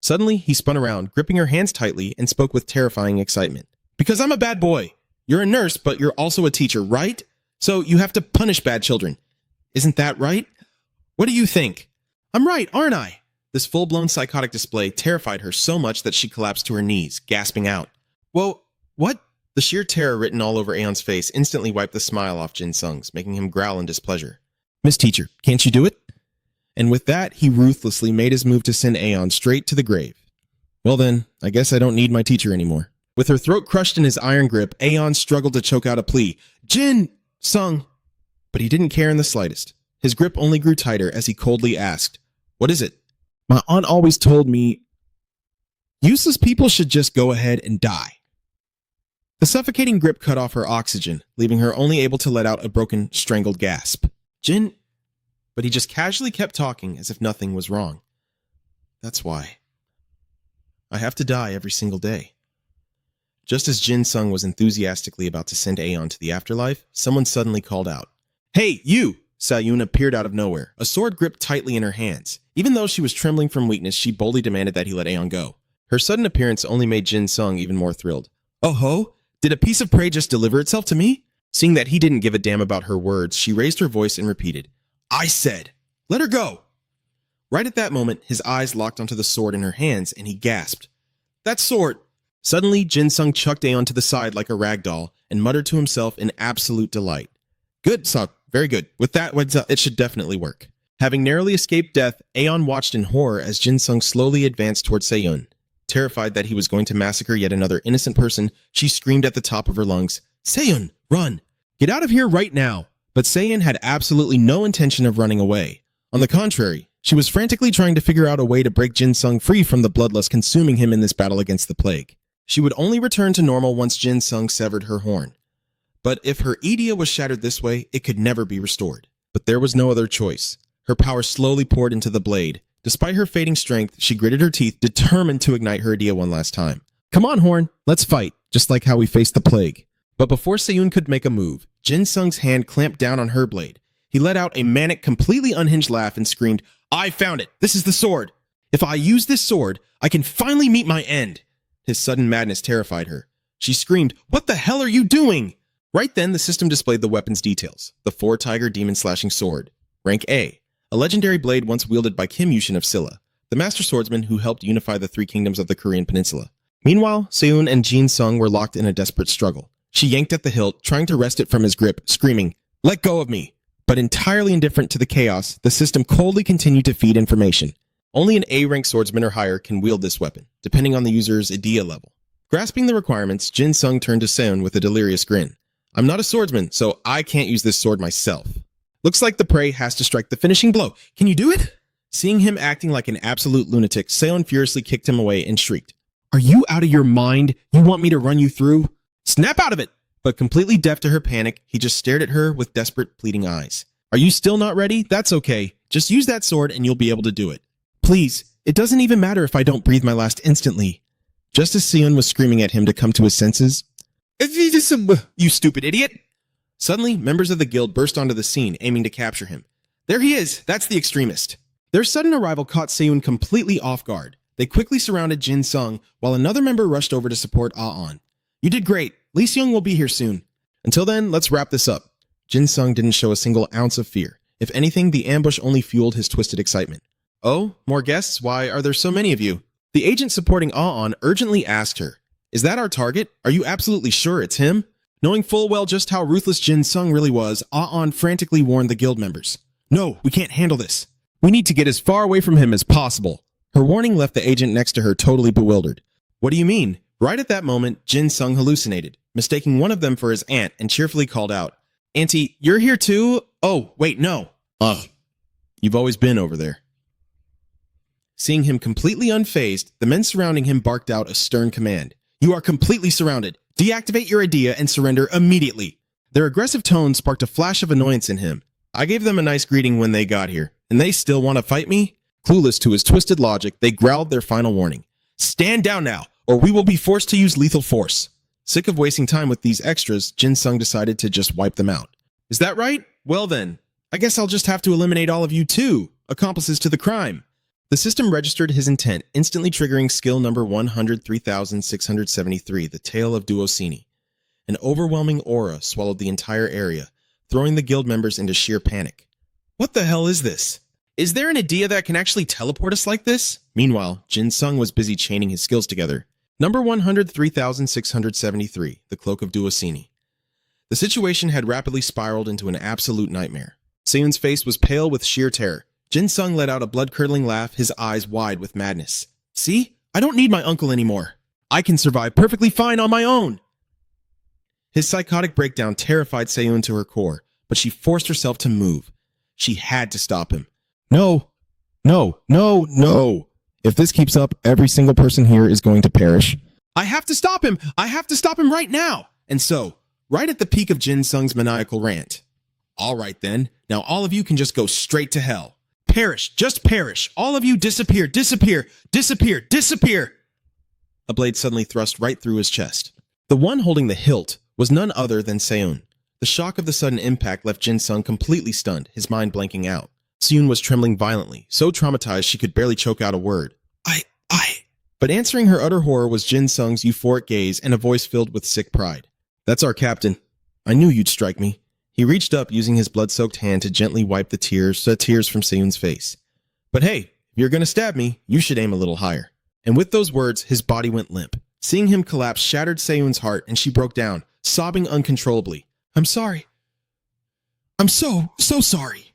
Suddenly, he spun around, gripping her hands tightly, and spoke with terrifying excitement. "Because I'm a bad boy. You're a nurse, but you're also a teacher, right? So you have to punish bad children. Isn't that right? What do you think? I'm right, aren't I?" This full-blown psychotic display terrified her so much that she collapsed to her knees, gasping out, "Whoa, what? The sheer terror written all over Aeon's face instantly wiped the smile off Jin Sung's, making him growl in displeasure.
Miss Teacher, can't you do it? And with that, he ruthlessly made his move to send Aeon straight to the grave. Well then, I guess I don't need my teacher anymore. With her throat crushed in his iron grip, Aeon struggled to choke out a plea. Jin Sung! But he didn't care in the slightest. His grip only grew tighter as he coldly asked, "What is it?" My aunt always told me, useless people should just go ahead and die. The suffocating grip cut off her oxygen, leaving her only able to let out a broken, strangled gasp. Jin... But he just casually kept talking as if nothing was wrong. That's why. I have to die every single day. Just as Jin Sung was enthusiastically about to send Aeon to the afterlife, someone suddenly called out. Hey, you! Sayun appeared out of nowhere, a sword gripped tightly in her hands. Even though she was trembling from weakness, she boldly demanded that he let Aeon go. Her sudden appearance only made Jin Sung even more thrilled. Oh ho! Did a piece of prey just deliver itself to me? Seeing that he didn't give a damn about her words, she raised her voice and repeated, I said, let her go! Right at that moment, his eyes locked onto the sword in her hands, and he gasped. That sword! Suddenly, Jin Sung chucked Aeon to the side like a rag doll and muttered to himself in absolute delight. Good, Sung. Very good. With that, it should definitely work. Having narrowly escaped death, Aeon watched in horror as Jin Sung slowly advanced towards Sayun. Terrified that he was going to massacre yet another innocent person, she screamed at the top of her lungs, Sayun, run! Get out of here right now! But Sayun had absolutely no intention of running away. On the contrary, she was frantically trying to figure out a way to break Jin Sung free from the bloodlust consuming him in this battle against the plague. She would only return to normal once Jin Sung severed her horn. But if her Edea was shattered this way, it could never be restored. But there was no other choice. Her power slowly poured into the blade. Despite her fading strength, she gritted her teeth, determined to ignite her Edea one last time. Come on, Horn, let's fight, just like how we faced the plague. But before Sayun could make a move, Jin Sung's hand clamped down on her blade. He let out a manic, completely unhinged laugh and screamed, I found it! This is the sword! If I use this sword, I can finally meet my end! His sudden madness terrified her. She screamed, What the hell are you doing? Right then, the system displayed the weapon's details. The four-tiger demon-slashing sword. Rank A. A legendary blade once wielded by Kim Yushin of Silla, the master swordsman who helped unify the three kingdoms of the Korean peninsula. Meanwhile, Sayun and Jin Sung were locked in a desperate struggle. She yanked at the hilt, trying to wrest it from his grip, screaming, Let go of me! But entirely indifferent to the chaos, the system coldly continued to feed information. Only an A-rank swordsman or higher can wield this weapon, depending on the user's Edea level. Grasping the requirements, Jin Sung turned to Sayun with a delirious grin. I'm not a swordsman, so I can't use this sword myself. Looks like the prey has to strike the finishing blow. Can you do it? Seeing him acting like an absolute lunatic, Sayun furiously kicked him away and shrieked, Are you out of your mind? You want me to run you through? Snap out of it! But completely deaf to her panic, he just stared at her with desperate, pleading eyes. Are you still not ready? That's okay. Just use that sword and you'll be able to do it. Please, it doesn't even matter if I don't breathe my last instantly. Just as Sayun was screaming at him to come to his senses, You stupid idiot! Suddenly, members of the guild burst onto the scene, aiming to capture him. There he is! That's the extremist! Their sudden arrival caught Sayun completely off guard. They quickly surrounded Jin Sung, while another member rushed over to support Ah-On. You did great. Lee Seung will be here soon. Until then, let's wrap this up. Jin Sung didn't show a single ounce of fear. If anything, the ambush only fueled his twisted excitement. Oh, more guests? Why are there so many of you? The agent supporting Ah-On urgently asked her, Is that our target? Are you absolutely sure it's him? Knowing full well just how ruthless Jin Sung really was, Ah-On frantically warned the guild members. No, we can't handle this. We need to get as far away from him as possible. Her warning left the agent next to her totally bewildered. What do you mean? Right at that moment, Jin Sung hallucinated, mistaking one of them for his aunt and cheerfully called out, Auntie, you're here too? Oh, wait, no. Ugh, you've always been over there. Seeing him completely unfazed, the men surrounding him barked out a stern command. You are completely surrounded. Deactivate your Edea and surrender immediately. Their aggressive tone sparked a flash of annoyance in him. I gave them a nice greeting when they got here, and they still want to fight me? Clueless to his twisted logic, they growled their final warning. Stand down now, or we will be forced to use lethal force. Sick of wasting time with these extras, Jin Sung decided to just wipe them out. Is that right? Well then, I guess I'll just have to eliminate all of you too, accomplices to the crime. The system registered his intent, instantly triggering skill number 103,673, the Tale of Duosini. An overwhelming aura swallowed the entire area, throwing the guild members into sheer panic. What the hell is this? Is there an Edea that can actually teleport us like this? Meanwhile, Jin Sung was busy chaining his skills together.
Number 103,673, The Cloak of Duosini. The situation had rapidly spiraled into an absolute nightmare. Seiyun's face was pale with sheer terror. Jin Sung let out a blood-curdling laugh, his eyes wide with madness. See? I don't need my uncle anymore. I can survive perfectly fine on my own. His psychotic breakdown terrified Seiyun to her core, but she forced herself to move. She had to stop him.
No. No. No. No. If this keeps up, every single person here is going to perish.
I have to stop him! I have to stop him right now! And so, right at the peak of Jin Sung's maniacal rant. All right then, now all of you can just go straight to hell. Perish, just perish. All of you disappear, disappear, disappear, disappear. A blade suddenly thrust right through his chest. The one holding the hilt was none other than Seiyun. The shock of the sudden impact left Jin Sung completely stunned, his mind blanking out. Seiyun was trembling violently, so traumatized she could barely choke out a word. I. But answering her utter horror was Jin Sung's euphoric gaze and a voice filled with sick pride. That's our captain. I knew you'd strike me. He reached up, using his blood-soaked hand to gently wipe the tears from Seiyun's face. But hey, if you're gonna stab me, you should aim a little higher. And with those words, his body went limp. Seeing him collapse shattered Seiyun's heart, and she broke down, sobbing uncontrollably. I'm sorry. I'm so sorry.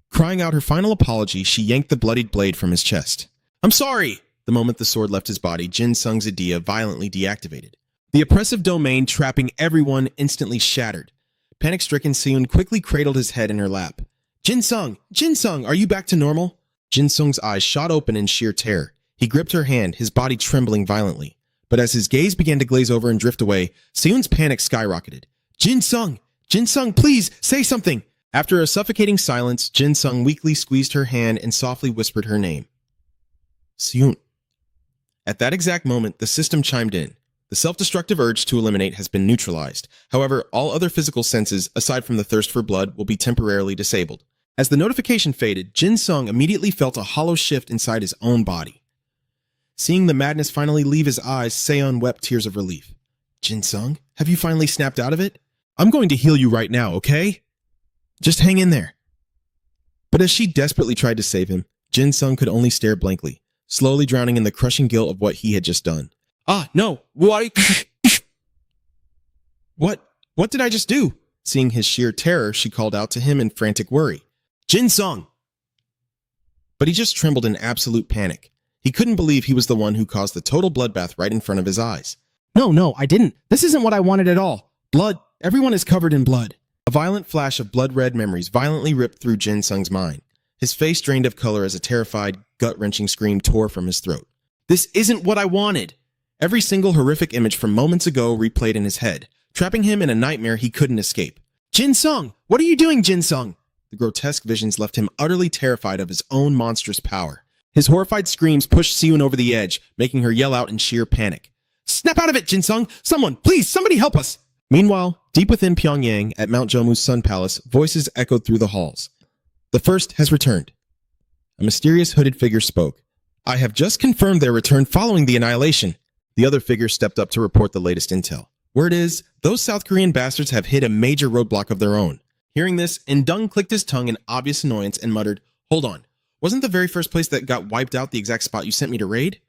Crying out her final apology, she yanked the bloodied blade from his chest. I'm sorry! The moment the sword left his body, Jin Sung's idea violently deactivated. The oppressive domain trapping everyone instantly shattered. Panic-stricken, Seiyun quickly cradled his head in her lap. Jin Sung, are you back to normal? Jin Sung's eyes shot open in sheer terror. He gripped her hand, his body trembling violently. But as his gaze began to glaze over and drift away, Seiyun's panic skyrocketed. Jin Sung, please, say something! After a suffocating silence, Jin Sung weakly squeezed her hand and softly whispered her name. Seiyun. At that exact moment, the system chimed in. The self-destructive urge to eliminate has been neutralized. However, all other physical senses, aside from the thirst for blood, will be temporarily disabled. As the notification faded, Jin Sung immediately felt a hollow shift inside his own body. Seeing the madness finally leave his eyes, Seiyun wept tears of relief. Jin Sung, have you finally snapped out of it? I'm going to heal you right now, okay? Just hang in there. But as she desperately tried to save him, Jin Sung could only stare blankly, slowly drowning in the crushing guilt of what he had just done. No. What did I just do? Seeing his sheer terror, she called out to him in frantic worry. Jin Sung! But he just trembled in absolute panic. He couldn't believe he was the one who caused the total bloodbath right in front of his eyes. No, I didn't. This isn't what I wanted at all. Blood. Everyone is covered in blood. A violent flash of blood-red memories violently ripped through Jin Sung's mind. His face drained of color as a terrified, gut-wrenching scream tore from his throat. This isn't what I wanted! Every single horrific image from moments ago replayed in his head, trapping him in a nightmare he couldn't escape. Jin Sung! What are you doing, Jin Sung? The grotesque visions left him utterly terrified of his own monstrous power. His horrified screams pushed Seiyun over the edge, making her yell out in sheer panic. Snap out of it, Jin Sung! Someone, please, somebody help us! Meanwhile, deep within Pyongyang, at Mount Jomu's Sun Palace, voices echoed through the halls. The first has returned. A mysterious hooded figure spoke. I have just confirmed their return following the annihilation. The other figure stepped up to report the latest intel. Word is, those South Korean bastards have hit a major roadblock of their own. Hearing this, Indung clicked his tongue in obvious annoyance and muttered, Hold on, wasn't the very first place that got wiped out the exact spot you sent me to raid?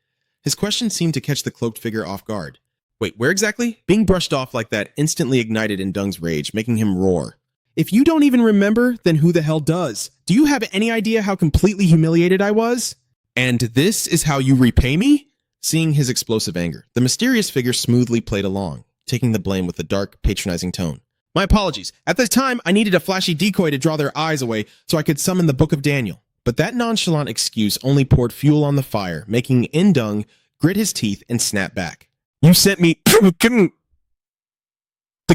His question seemed to catch the cloaked figure off guard. Wait, where exactly? Being brushed off like that instantly ignited Indung's rage, making him roar. If you don't even remember, then who the hell does? Do you have any idea how completely humiliated I was? And this is how you repay me? Seeing his explosive anger, the mysterious figure smoothly played along, taking the blame with a dark, patronizing tone. My apologies. At the time, I needed a flashy decoy to draw their eyes away so I could summon the Book of Daniel. But that nonchalant excuse only poured fuel on the fire, making Indung grit his teeth and snap back. You sent me the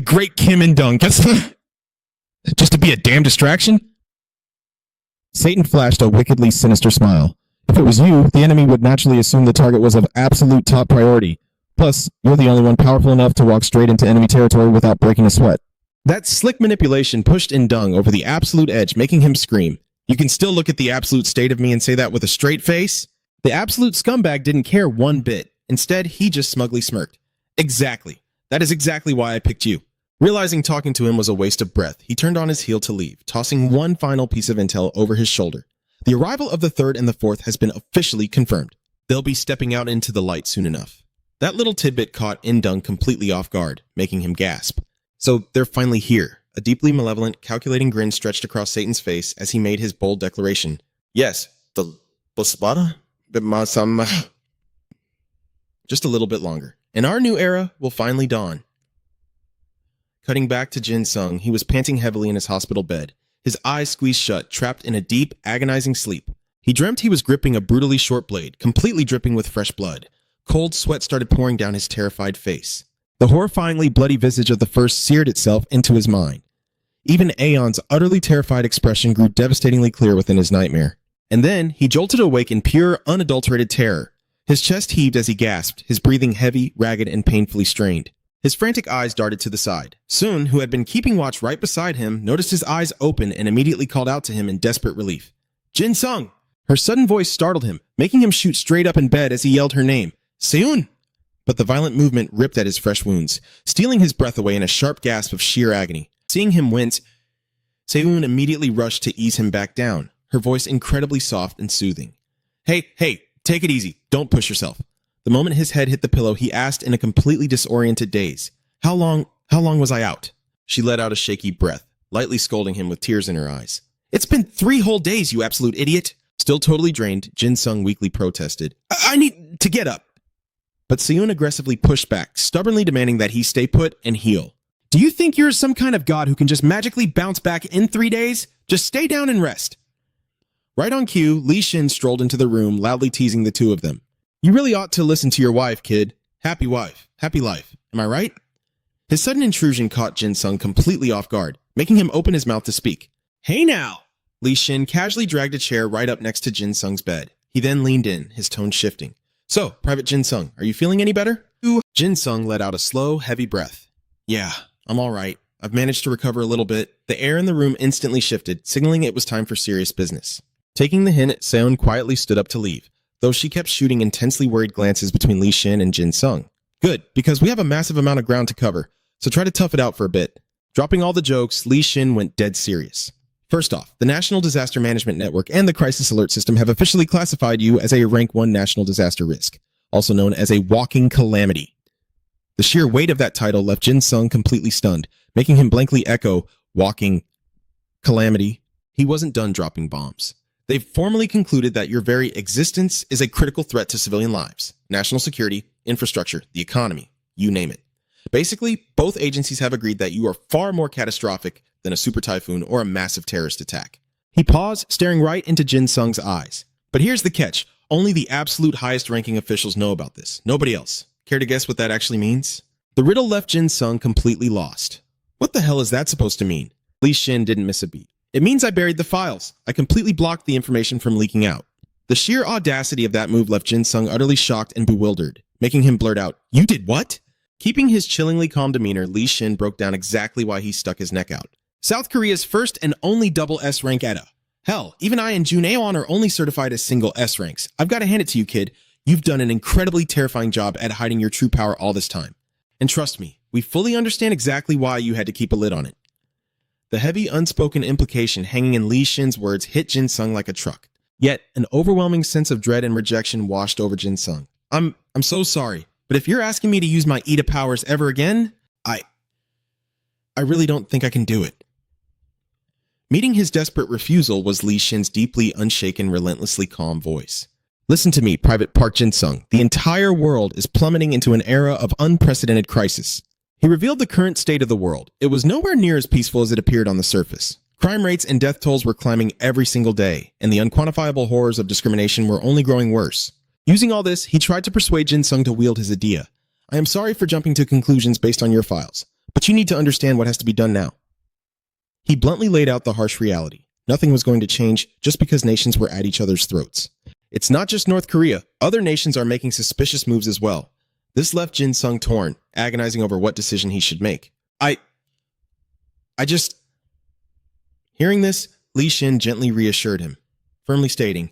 great Kim Indung just to be a damn distraction?
Satan flashed a wickedly sinister smile. If it was you, the enemy would naturally assume the target was of absolute top priority. Plus, you're the only one powerful enough to walk straight into enemy territory without breaking a sweat.
That slick manipulation pushed Indung over the absolute edge, making him scream. You can still look at the absolute state of me and say that with a straight face? The absolute scumbag didn't care one bit. Instead, he just smugly smirked. Exactly. That is exactly why I picked you. Realizing talking to him was a waste of breath, he turned on his heel to leave, tossing one final piece of intel over his shoulder. The arrival of the third and the fourth has been officially confirmed. They'll be stepping out into the light soon enough. That little tidbit caught Indung completely off guard, making him gasp. So they're finally here. A deeply malevolent, calculating grin stretched across Satan's face as he made his bold declaration. Yes, the Bosbada? Just a little bit longer. And our new era will finally dawn. Cutting back to Jin Sung, he was panting heavily in his hospital bed, his eyes squeezed shut, trapped in a deep, agonizing sleep. He dreamt he was gripping a brutally short blade, completely dripping with fresh blood. Cold sweat started pouring down his terrified face. The horrifyingly bloody visage of the first seared itself into his mind. Even Aeon's utterly terrified expression grew devastatingly clear within his nightmare. And then he jolted awake in pure, unadulterated terror. His chest heaved as he gasped, his breathing heavy, ragged, and painfully strained. His frantic eyes darted to the side. Soon, who had been keeping watch right beside him, noticed his eyes open and immediately called out to him in desperate relief. Jin Sung! Her sudden voice startled him, making him shoot straight up in bed as he yelled her name. Seun! But the violent movement ripped at his fresh wounds, stealing his breath away in a sharp gasp of sheer agony. Seeing him wince, Seun immediately rushed to ease him back down, her voice incredibly soft and soothing. Hey, take it easy. Don't push yourself. The moment his head hit the pillow, he asked in a completely disoriented daze, How long was I out? She let out a shaky breath, lightly scolding him with tears in her eyes. It's been 3 whole days, you absolute idiot. Still totally drained, Jin Sung weakly protested. I need to get up. But Seun aggressively pushed back, stubbornly demanding that he stay put and heal. Do you think you're some kind of god who can just magically bounce back in 3 days? Just stay down and rest. Right on cue, Li Xin strolled into the room, loudly teasing the two of them. You really ought to listen to your wife, kid. Happy wife, happy life. Am I right? His sudden intrusion caught Jin Sung completely off guard, making him open his mouth to speak. Hey now! Li Xin casually dragged a chair right up next to Jin Sung's bed. He then leaned in, his tone shifting. So, Private Jin Sung, are you feeling any better? Jin Sung let out a slow, heavy breath. Yeah, I'm all right. I've managed to recover a little bit. The air in the room instantly shifted, signaling it was time for serious business. Taking the hint, Seon quietly stood up to leave, though she kept shooting intensely worried glances between Li Xin and Jin Sung. Good, because we have a massive amount of ground to cover, so try to tough it out for a bit. Dropping all the jokes, Li Xin went dead serious. First off, the National Disaster Management Network and the Crisis Alert System have officially classified you as a Rank 1 National Disaster Risk, also known as a walking calamity. The sheer weight of that title left Jin Sung completely stunned, making him blankly echo, walking calamity. He wasn't done dropping bombs. They've formally concluded that your very existence is a critical threat to civilian lives, national security, infrastructure, the economy, you name it. Basically, both agencies have agreed that you are far more catastrophic than a super typhoon or a massive terrorist attack. He paused, staring right into Jin Sung's eyes. But here's the catch. Only the absolute highest-ranking officials know about this. Nobody else. Care to guess what that actually means? The riddle left Jin Sung completely lost. What the hell is that supposed to mean? Li Xin didn't miss a beat. It means I buried the files. I completely blocked the information from leaking out. The sheer audacity of that move left Jin Sung utterly shocked and bewildered, making him blurt out, You did what? Keeping his chillingly calm demeanor, Li Xin broke down exactly why he stuck his neck out. South Korea's first and only double S rank ETA. Hell, even I and Jun Aeon are only certified as single S ranks. I've got to hand it to you, kid. You've done an incredibly terrifying job at hiding your true power all this time. And trust me, we fully understand exactly why you had to keep a lid on it. The heavy, unspoken implication hanging in Li Xin's words hit Jin Sung like a truck. Yet, an overwhelming sense of dread and rejection washed over Jin Sung. I'm so sorry, but if you're asking me to use my ETA powers ever again, I really don't think I can do it. Meeting his desperate refusal was Li Xin's deeply unshaken, relentlessly calm voice. Listen to me, Private Park Jin Sung. The entire world is plummeting into an era of unprecedented crisis. He revealed the current state of the world. It was nowhere near as peaceful as it appeared on the surface. Crime rates and death tolls were climbing every single day, and the unquantifiable horrors of discrimination were only growing worse. Using all this, he tried to persuade Jin Sung to wield his idea. I am sorry for jumping to conclusions based on your files, but you need to understand what has to be done now. He bluntly laid out the harsh reality. Nothing was going to change just because nations were at each other's throats. It's not just North Korea. Other nations are making suspicious moves as well. This left Jin Sung torn, agonizing over what decision he should make. Hearing this, Li Xin gently reassured him, firmly stating,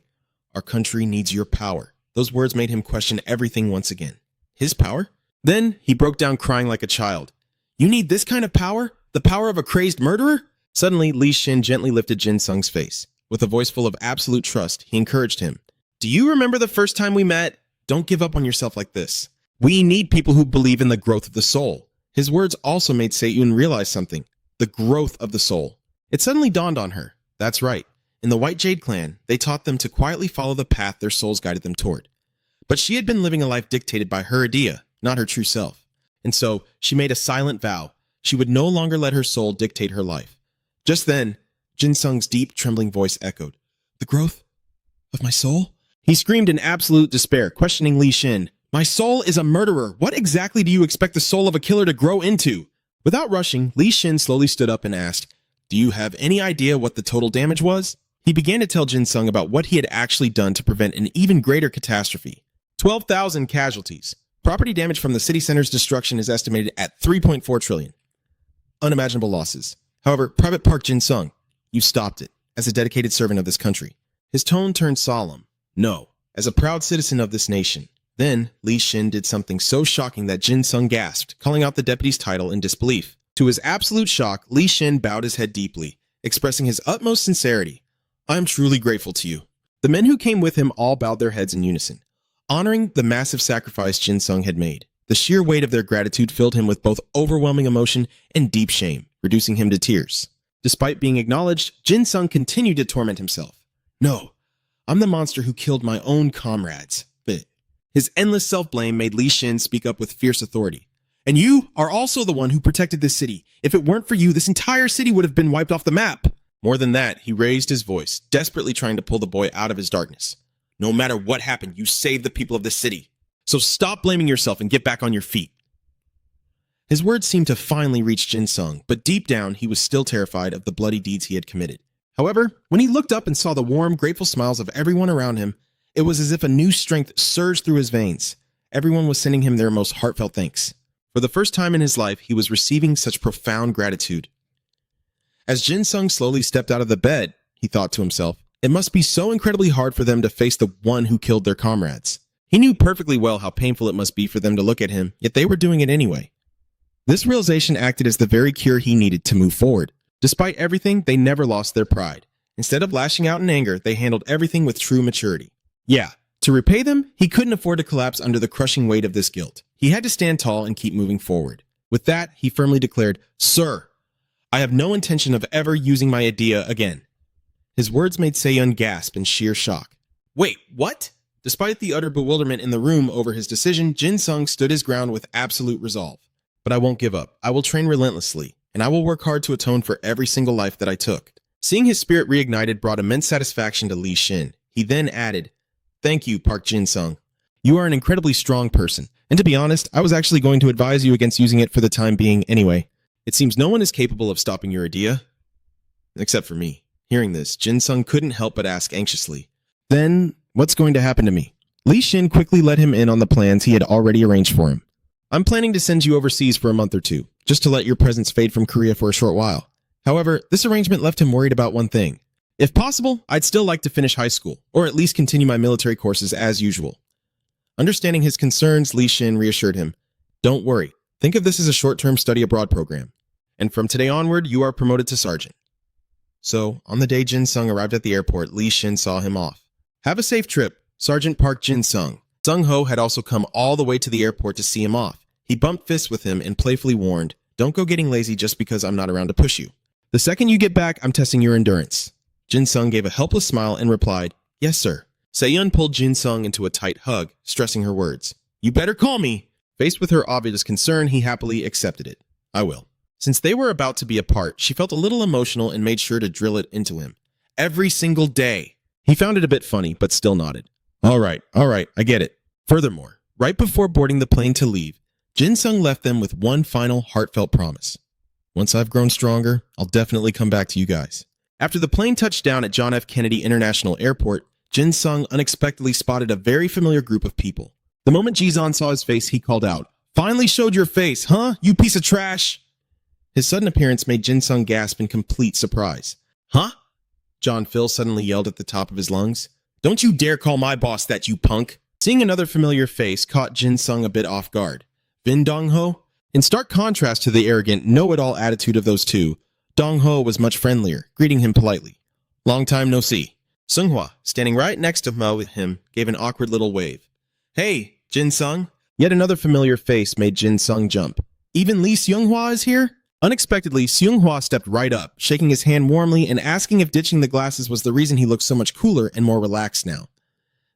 Our country needs your power. Those words made him question everything once again. His power? Then he broke down crying like a child. You need this kind of power? The power of a crazed murderer? Suddenly, Li Xin gently lifted Jin Sung's face. With a voice full of absolute trust, he encouraged him. Do you remember the first time we met? Don't give up on yourself like this. We need people who believe in the growth of the soul. His words also made Se-Yun realize something. The growth of the soul. It suddenly dawned on her. That's right. In the White Jade clan, they taught them to quietly follow the path their souls guided them toward. But she had been living a life dictated by her idea, not her true self. And so, she made a silent vow. She would no longer let her soul dictate her life. Just then, Jin Sung's deep, trembling voice echoed. The growth of my soul? He screamed in absolute despair, questioning Li Xin. My soul is a murderer. What exactly do you expect the soul of a killer to grow into? Without rushing, Li Xin slowly stood up and asked, Do you have any idea what the total damage was? He began to tell Jin Sung about what he had actually done to prevent an even greater catastrophe. 12,000 casualties. Property damage from the city center's destruction is estimated at 3.4 trillion. Unimaginable losses. However, Private Park Jin Sung, you stopped it, as a dedicated servant of this country. His tone turned solemn. No, as a proud citizen of this nation. Then, Li Xin did something so shocking that Jin Sung gasped, calling out the deputy's title in disbelief. To his absolute shock, Li Xin bowed his head deeply, expressing his utmost sincerity. I am truly grateful to you. The men who came with him all bowed their heads in unison, honoring the massive sacrifice Jin Sung had made. The sheer weight of their gratitude filled him with both overwhelming emotion and deep shame, reducing him to tears. Despite being acknowledged, Jin Sung continued to torment himself. No, I'm the monster who killed my own comrades. But his endless self-blame made Li Xin speak up with fierce authority. And you are also the one who protected this city. If it weren't for you, this entire city would have been wiped off the map. More than that, he raised his voice, desperately trying to pull the boy out of his darkness. No matter what happened, you saved the people of this city. So stop blaming yourself and get back on your feet. His words seemed to finally reach Jin Sung, but deep down, he was still terrified of the bloody deeds he had committed. However, when he looked up and saw the warm, grateful smiles of everyone around him, it was as if a new strength surged through his veins. Everyone was sending him their most heartfelt thanks. For the first time in his life, he was receiving such profound gratitude. As Jin Sung slowly stepped out of the bed, he thought to himself, it must be so incredibly hard for them to face the one who killed their comrades. He knew perfectly well how painful it must be for them to look at him, yet they were doing it anyway. This realization acted as the very cure he needed to move forward. Despite everything, they never lost their pride. Instead of lashing out in anger, they handled everything with true maturity. Yeah, to repay them, he couldn't afford to collapse under the crushing weight of this guilt. He had to stand tall and keep moving forward. With that, he firmly declared, Sir, I have no intention of ever using my idea again. His words made Se-Yun gasp in sheer shock. Wait, what? Despite the utter bewilderment in the room over his decision, Jin Sung stood his ground with absolute resolve. But I won't give up. I will train relentlessly, and I will work hard to atone for every single life that I took. Seeing his spirit reignited brought immense satisfaction to Li Xin. He then added, Thank you, Park Jin Sung. You are an incredibly strong person, and to be honest, I was actually going to advise you against using it for the time being anyway. It seems no one is capable of stopping your idea. Except for me. Hearing this, Jin Sung couldn't help but ask anxiously, Then, what's going to happen to me? Li Xin quickly let him in on the plans he had already arranged for him. I'm planning to send you overseas for a month or two, just to let your presence fade from Korea for a short while. However, this arrangement left him worried about one thing. If possible, I'd still like to finish high school, or at least continue my military courses as usual. Understanding his concerns, Li Xin reassured him, Don't worry, think of this as a short-term study abroad program. And from today onward, you are promoted to sergeant. So, on the day Jin Sung arrived at the airport, Li Xin saw him off. Have a safe trip, Sergeant Park Jin Sung. Sung Ho had also come all the way to the airport to see him off. He bumped fists with him and playfully warned, Don't go getting lazy just because I'm not around to push you. The second you get back, I'm testing your endurance. Jin Sung gave a helpless smile and replied, Yes, sir. Se-Yun pulled Jin Sung into a tight hug, stressing her words. You better call me. Faced with her obvious concern, he happily accepted it. I will. Since they were about to be apart, she felt a little emotional and made sure to drill it into him. Every single day. He found it a bit funny, but still nodded. All right, I get it. Furthermore, right before boarding the plane to leave, Jin Sung left them with one final heartfelt promise. Once I've grown stronger, I'll definitely come back to you guys. After the plane touched down at John F. Kennedy International Airport, Jin Sung unexpectedly spotted a very familiar group of people. The moment Jizan saw his face, he called out, Finally showed your face, huh, you piece of trash? His sudden appearance made Jin Sung gasp in complete surprise. Huh? John Phil suddenly yelled at the top of his lungs. Don't you dare call my boss that, you punk! Seeing another familiar face caught Jin Sung a bit off guard. Vin Dong-ho? In stark contrast to the arrogant, know-it-all attitude of those two, Dong-ho was much friendlier, greeting him politely. Long time no see. Seung-hwa, standing right next to him, gave an awkward little wave. Hey, Jin Sung, Yet another familiar face made Jin Sung jump. Even Lee Seung-hwa is here? Unexpectedly, Seung-hwa stepped right up, shaking his hand warmly and asking if ditching the glasses was the reason he looked so much cooler and more relaxed now.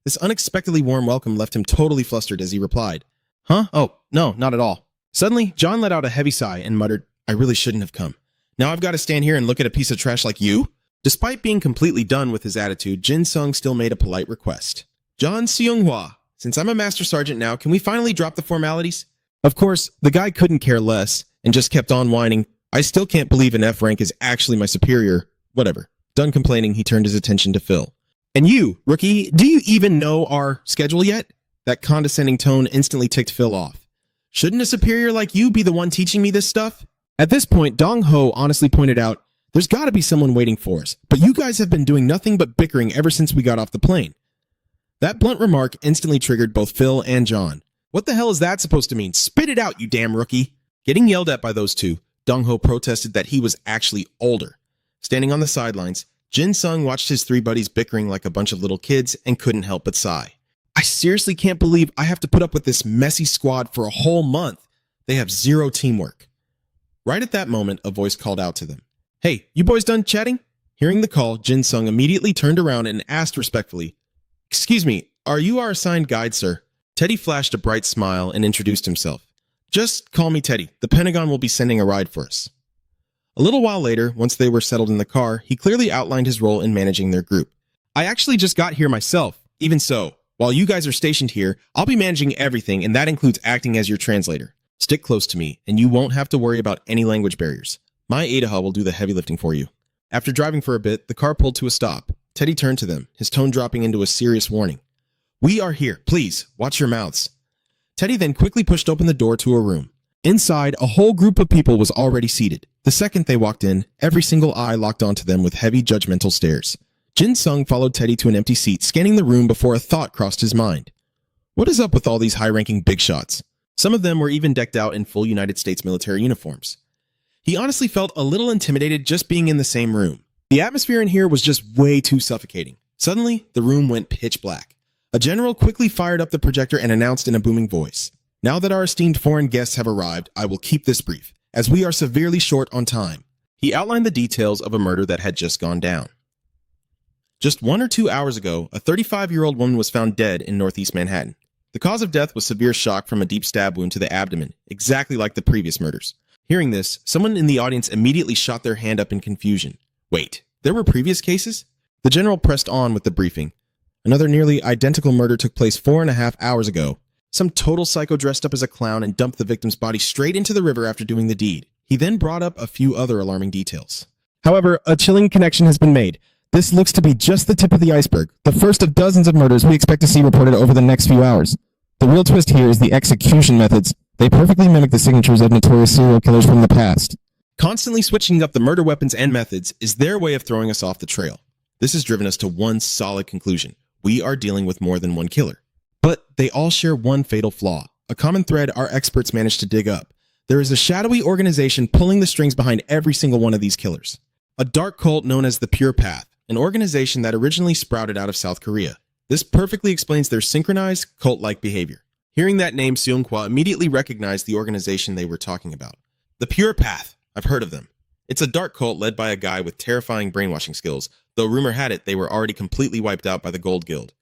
This unexpectedly warm welcome left him totally flustered as he replied, "Huh? Oh, no, not at all." Suddenly, John let out a heavy sigh and muttered, "I really shouldn't have come. Now I've got to stand here and look at a piece of trash like you?" Despite being completely done with his attitude, Jin Sung still made a polite request. "John Seung-hwa, since I'm a master sergeant now, can we finally drop the formalities?" Of course, the guy couldn't care less and just kept on whining, "I still can't believe an F rank is actually my superior." Whatever. Done complaining, he turned his attention to Phil. "And you, rookie, do you even know our schedule yet?" That condescending tone instantly ticked Phil off. "Shouldn't a superior like you be the one teaching me this stuff?" At this point, Dong Ho honestly pointed out, "There's got to be someone waiting for us, but you guys have been doing nothing but bickering ever since we got off the plane." That blunt remark instantly triggered both Phil and John. "What the hell is that supposed to mean? Spit it out, you damn rookie." Getting yelled at by those two, Dong Ho protested that he was actually older. Standing on the sidelines, Jin Sung watched his three buddies bickering like a bunch of little kids and couldn't help but sigh. "I seriously can't believe I have to put up with this messy squad for a whole month. They have zero teamwork." Right at that moment, a voice called out to them. "Hey, you boys done chatting?" Hearing the call, Jin Sung immediately turned around and asked respectfully, "Excuse me, are you our assigned guide, sir?" Teddy flashed a bright smile and introduced himself. "Just call me Teddy. The Pentagon will be sending a ride for us." A little while later, once they were settled in the car, he clearly outlined his role in managing their group. "I actually just got here myself. Even so, while you guys are stationed here, I'll be managing everything, and that includes acting as your translator. Stick close to me, and you won't have to worry about any language barriers. My Adaha will do the heavy lifting for you." After driving for a bit, the car pulled to a stop. Teddy turned to them, his tone dropping into a serious warning. "We are here. Please, watch your mouths." Teddy then quickly pushed open the door to a room. Inside, a whole group of people was already seated. The second they walked in, every single eye locked onto them with heavy, judgmental stares. Jin Sung followed Teddy to an empty seat, scanning the room before a thought crossed his mind. What is up with all these high-ranking big shots? Some of them were even decked out in full United States military uniforms. He honestly felt a little intimidated just being in the same room. The atmosphere in here was just way too suffocating. Suddenly, the room went pitch black. A general quickly fired up the projector and announced in a booming voice, "Now that our esteemed foreign guests have arrived, I will keep this brief, as we are severely short on time." He outlined the details of a murder that had just gone down. Just 1 or 2 hours ago, a 35-year-old woman was found dead in northeast Manhattan. The cause of death was severe shock from a deep stab wound to the abdomen, exactly like the previous murders. Hearing this, someone in the audience immediately shot their hand up in confusion. Wait, there were previous cases? The general pressed on with the briefing. Another nearly identical murder took place 4.5 hours ago. Some total psycho dressed up as a clown and dumped the victim's body straight into the river after doing the deed. He then brought up a few other alarming details.
However, a chilling connection has been made. This looks to be just the tip of the iceberg, the first of dozens of murders we expect to see reported over the next few hours. The real twist here is the execution methods. They perfectly mimic the signatures of notorious serial killers from the past.
Constantly switching up the murder weapons and methods is their way of throwing us off the trail. This has driven us to one solid conclusion. We are dealing with more than one killer. But they all share one fatal flaw, a common thread our experts managed to dig up. There is a shadowy organization pulling the strings behind every single one of these killers. A dark cult known as the Pure Path, an organization that originally sprouted out of South Korea. This perfectly explains their synchronized, cult-like behavior. Hearing that name, Seung-hwa immediately recognized the organization they were talking about. The Pure Path. I've heard of them. It's a dark cult led by a guy with terrifying brainwashing skills, though rumor had it they were already completely wiped out by the Gold Guild.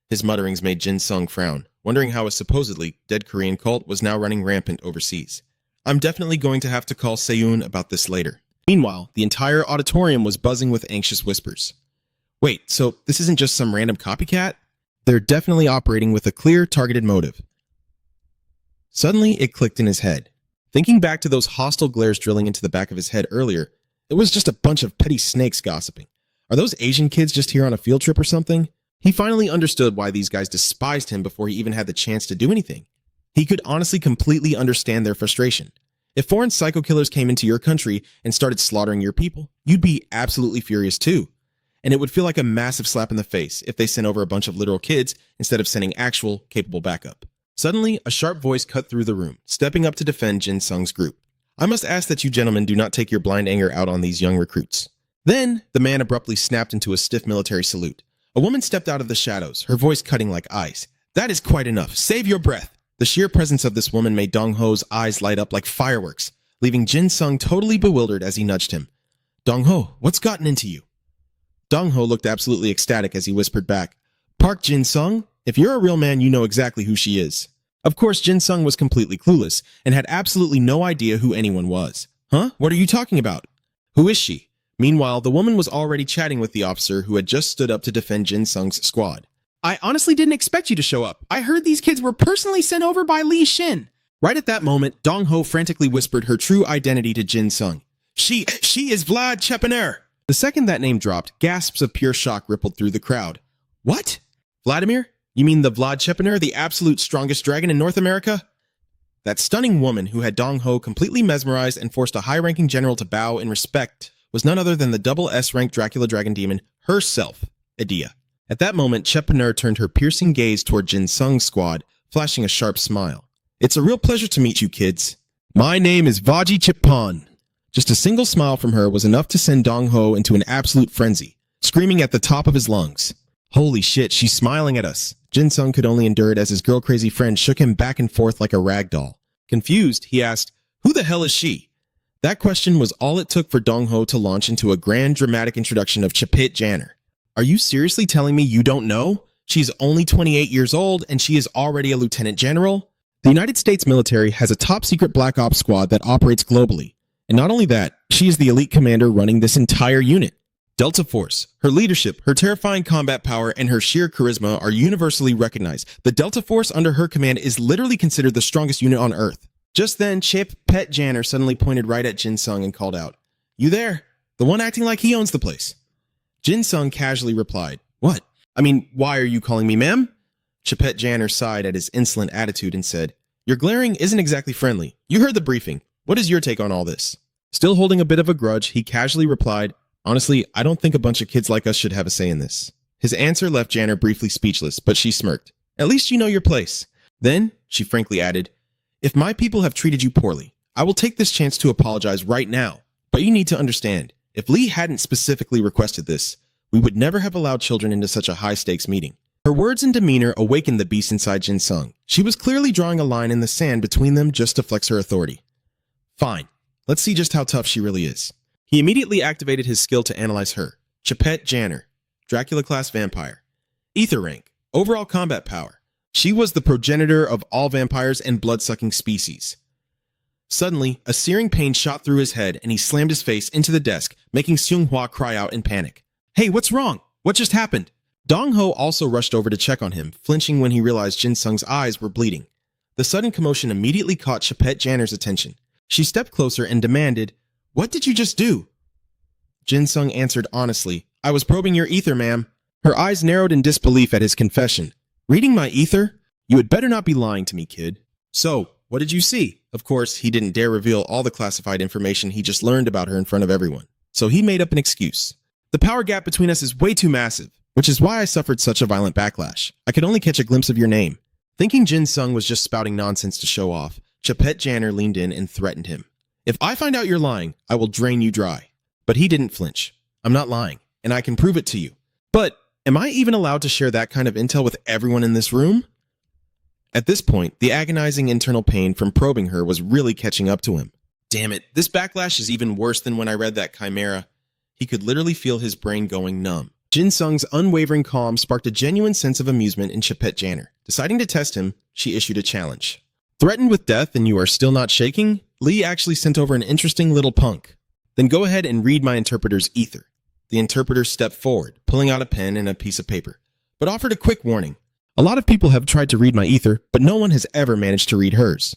His mutterings made Jin Sung frown, wondering how a supposedly dead Korean cult was now running rampant overseas. I'm definitely going to have to call Seyoon about this later. Meanwhile, the entire auditorium was buzzing with anxious whispers. Wait, so this isn't just some random copycat? They're definitely operating with a clear, targeted motive. Suddenly, it clicked in his head. Thinking back to those hostile glares drilling into the back of his head earlier, it was just a bunch of petty snakes gossiping. Are those Asian kids just here on a field trip or something? He finally understood why these guys despised him before he even had the chance to do anything. He could honestly completely understand their frustration. If foreign psycho killers came into your country and started slaughtering your people, you'd be absolutely furious too. And it would feel like a massive slap in the face if they sent over a bunch of literal kids instead of sending actual, capable backup. Suddenly, a sharp voice cut through the room, stepping up to defend Jin Sung's group. I must ask that you gentlemen do not take your blind anger out on these young recruits. Then, the man abruptly snapped into a stiff military salute. A woman stepped out of the shadows, her voice cutting like ice. That is quite enough. Save your breath. The sheer presence of this woman made Dong-ho's eyes light up like fireworks, leaving Jin Sung totally bewildered as he nudged him. Dong-ho, what's gotten into you? Dong-ho looked absolutely ecstatic as he whispered back, Park Jin Sung, if you're a real man, you know exactly who she is. Of course, Jin Sung was completely clueless and had absolutely no idea who anyone was. Huh? What are you talking about? Who is she? Meanwhile, the woman was already chatting with the officer who had just stood up to defend Jin Sung's squad.
I honestly didn't expect you to show up. I heard these kids were personally sent over by Li Shin.
Right at that moment, Dong-ho frantically whispered her true identity to Jin Sung. She is Vlad Chepaner. The second that name dropped, gasps of pure shock rippled through the crowd. What? Vladimir? You mean the Vlad Chepaner, the absolute strongest dragon in North America? That stunning woman who had Dong-ho completely mesmerized and forced a high-ranking general to bow in respect was none other than the double S-ranked Dracula dragon demon herself, Edea. At that moment, Chepaner turned her piercing gaze toward Jin Sung's squad, flashing a sharp smile. It's a real pleasure to meet you, kids. My name is Vaji Chippan. Just a single smile from her was enough to send Dong-ho into an absolute frenzy, screaming at the top of his lungs. Holy shit, she's smiling at us. Jin Sung could only endure it as his girl-crazy friend shook him back and forth like a rag doll. Confused, he asked, Who the hell is she? That question was all it took for Dong-ho to launch into a grand dramatic introduction of Chapit Janner. Are you seriously telling me you don't know? She's only 28 years old and she is already a lieutenant general? The United States military has a top-secret Black Ops squad that operates globally. And not only that, she is the elite commander running this entire unit. Delta Force, her leadership, her terrifying combat power, and her sheer charisma are universally recognized. The Delta Force under her command is literally considered the strongest unit on Earth. Just then, Chip Pet Janner suddenly pointed right at Jin Sung and called out, You there? The one acting like he owns the place. Jin Sung casually replied, What? I mean, why are you calling me ma'am? Chapet Janner sighed at his insolent attitude and said, Your glaring isn't exactly friendly. You heard the briefing. What is your take on all this? Still holding a bit of a grudge, he casually replied, Honestly, I don't think a bunch of kids like us should have a say in this. His answer left Janner briefly speechless, but she smirked. At least you know your place. Then, she frankly added, If my people have treated you poorly, I will take this chance to apologize right now. But you need to understand, if Lee hadn't specifically requested this, we would never have allowed children into such a high-stakes meeting. Her words and demeanor awakened the beast inside Jin Sung. She was clearly drawing a line in the sand between them just to flex her authority. Fine. Let's see just how tough she really is. He immediately activated his skill to analyze her. Chapet Janner, Dracula-class vampire. Ether rank, overall combat power. She was the progenitor of all vampires and blood-sucking species. Suddenly, a searing pain shot through his head and he slammed his face into the desk, making Seung-hwa cry out in panic. Hey, what's wrong? What just happened? Dong-ho also rushed over to check on him, flinching when he realized Jin Sung's eyes were bleeding. The sudden commotion immediately caught Chapet Janner's attention. She stepped closer and demanded, What did you just do? Jin Sung answered honestly, I was probing your ether, ma'am. Her eyes narrowed in disbelief at his confession. Reading my ether? You had better not be lying to me, kid. So, what did you see? Of course, he didn't dare reveal all the classified information he just learned about her in front of everyone. So he made up an excuse. The power gap between us is way too massive, which is why I suffered such a violent backlash. I could only catch a glimpse of your name. Thinking Jin Sung was just spouting nonsense to show off, Chapet Janner leaned in and threatened him. If I find out you're lying, I will drain you dry. But he didn't flinch. I'm not lying, and I can prove it to you. But am I even allowed to share that kind of intel with everyone in this room? At this point, the agonizing internal pain from probing her was really catching up to him. Damn it, this backlash is even worse than when I read that chimera. He could literally feel his brain going numb. Jin Sung's unwavering calm sparked a genuine sense of amusement in Chapet Janner. Deciding to test him, she issued a challenge. Threatened with death and you are still not shaking? Lee actually sent over an interesting little punk. Then go ahead and read my interpreter's ether. The interpreter stepped forward, pulling out a pen and a piece of paper, but offered a quick warning. A lot of people have tried to read my ether, but no one has ever managed to read hers.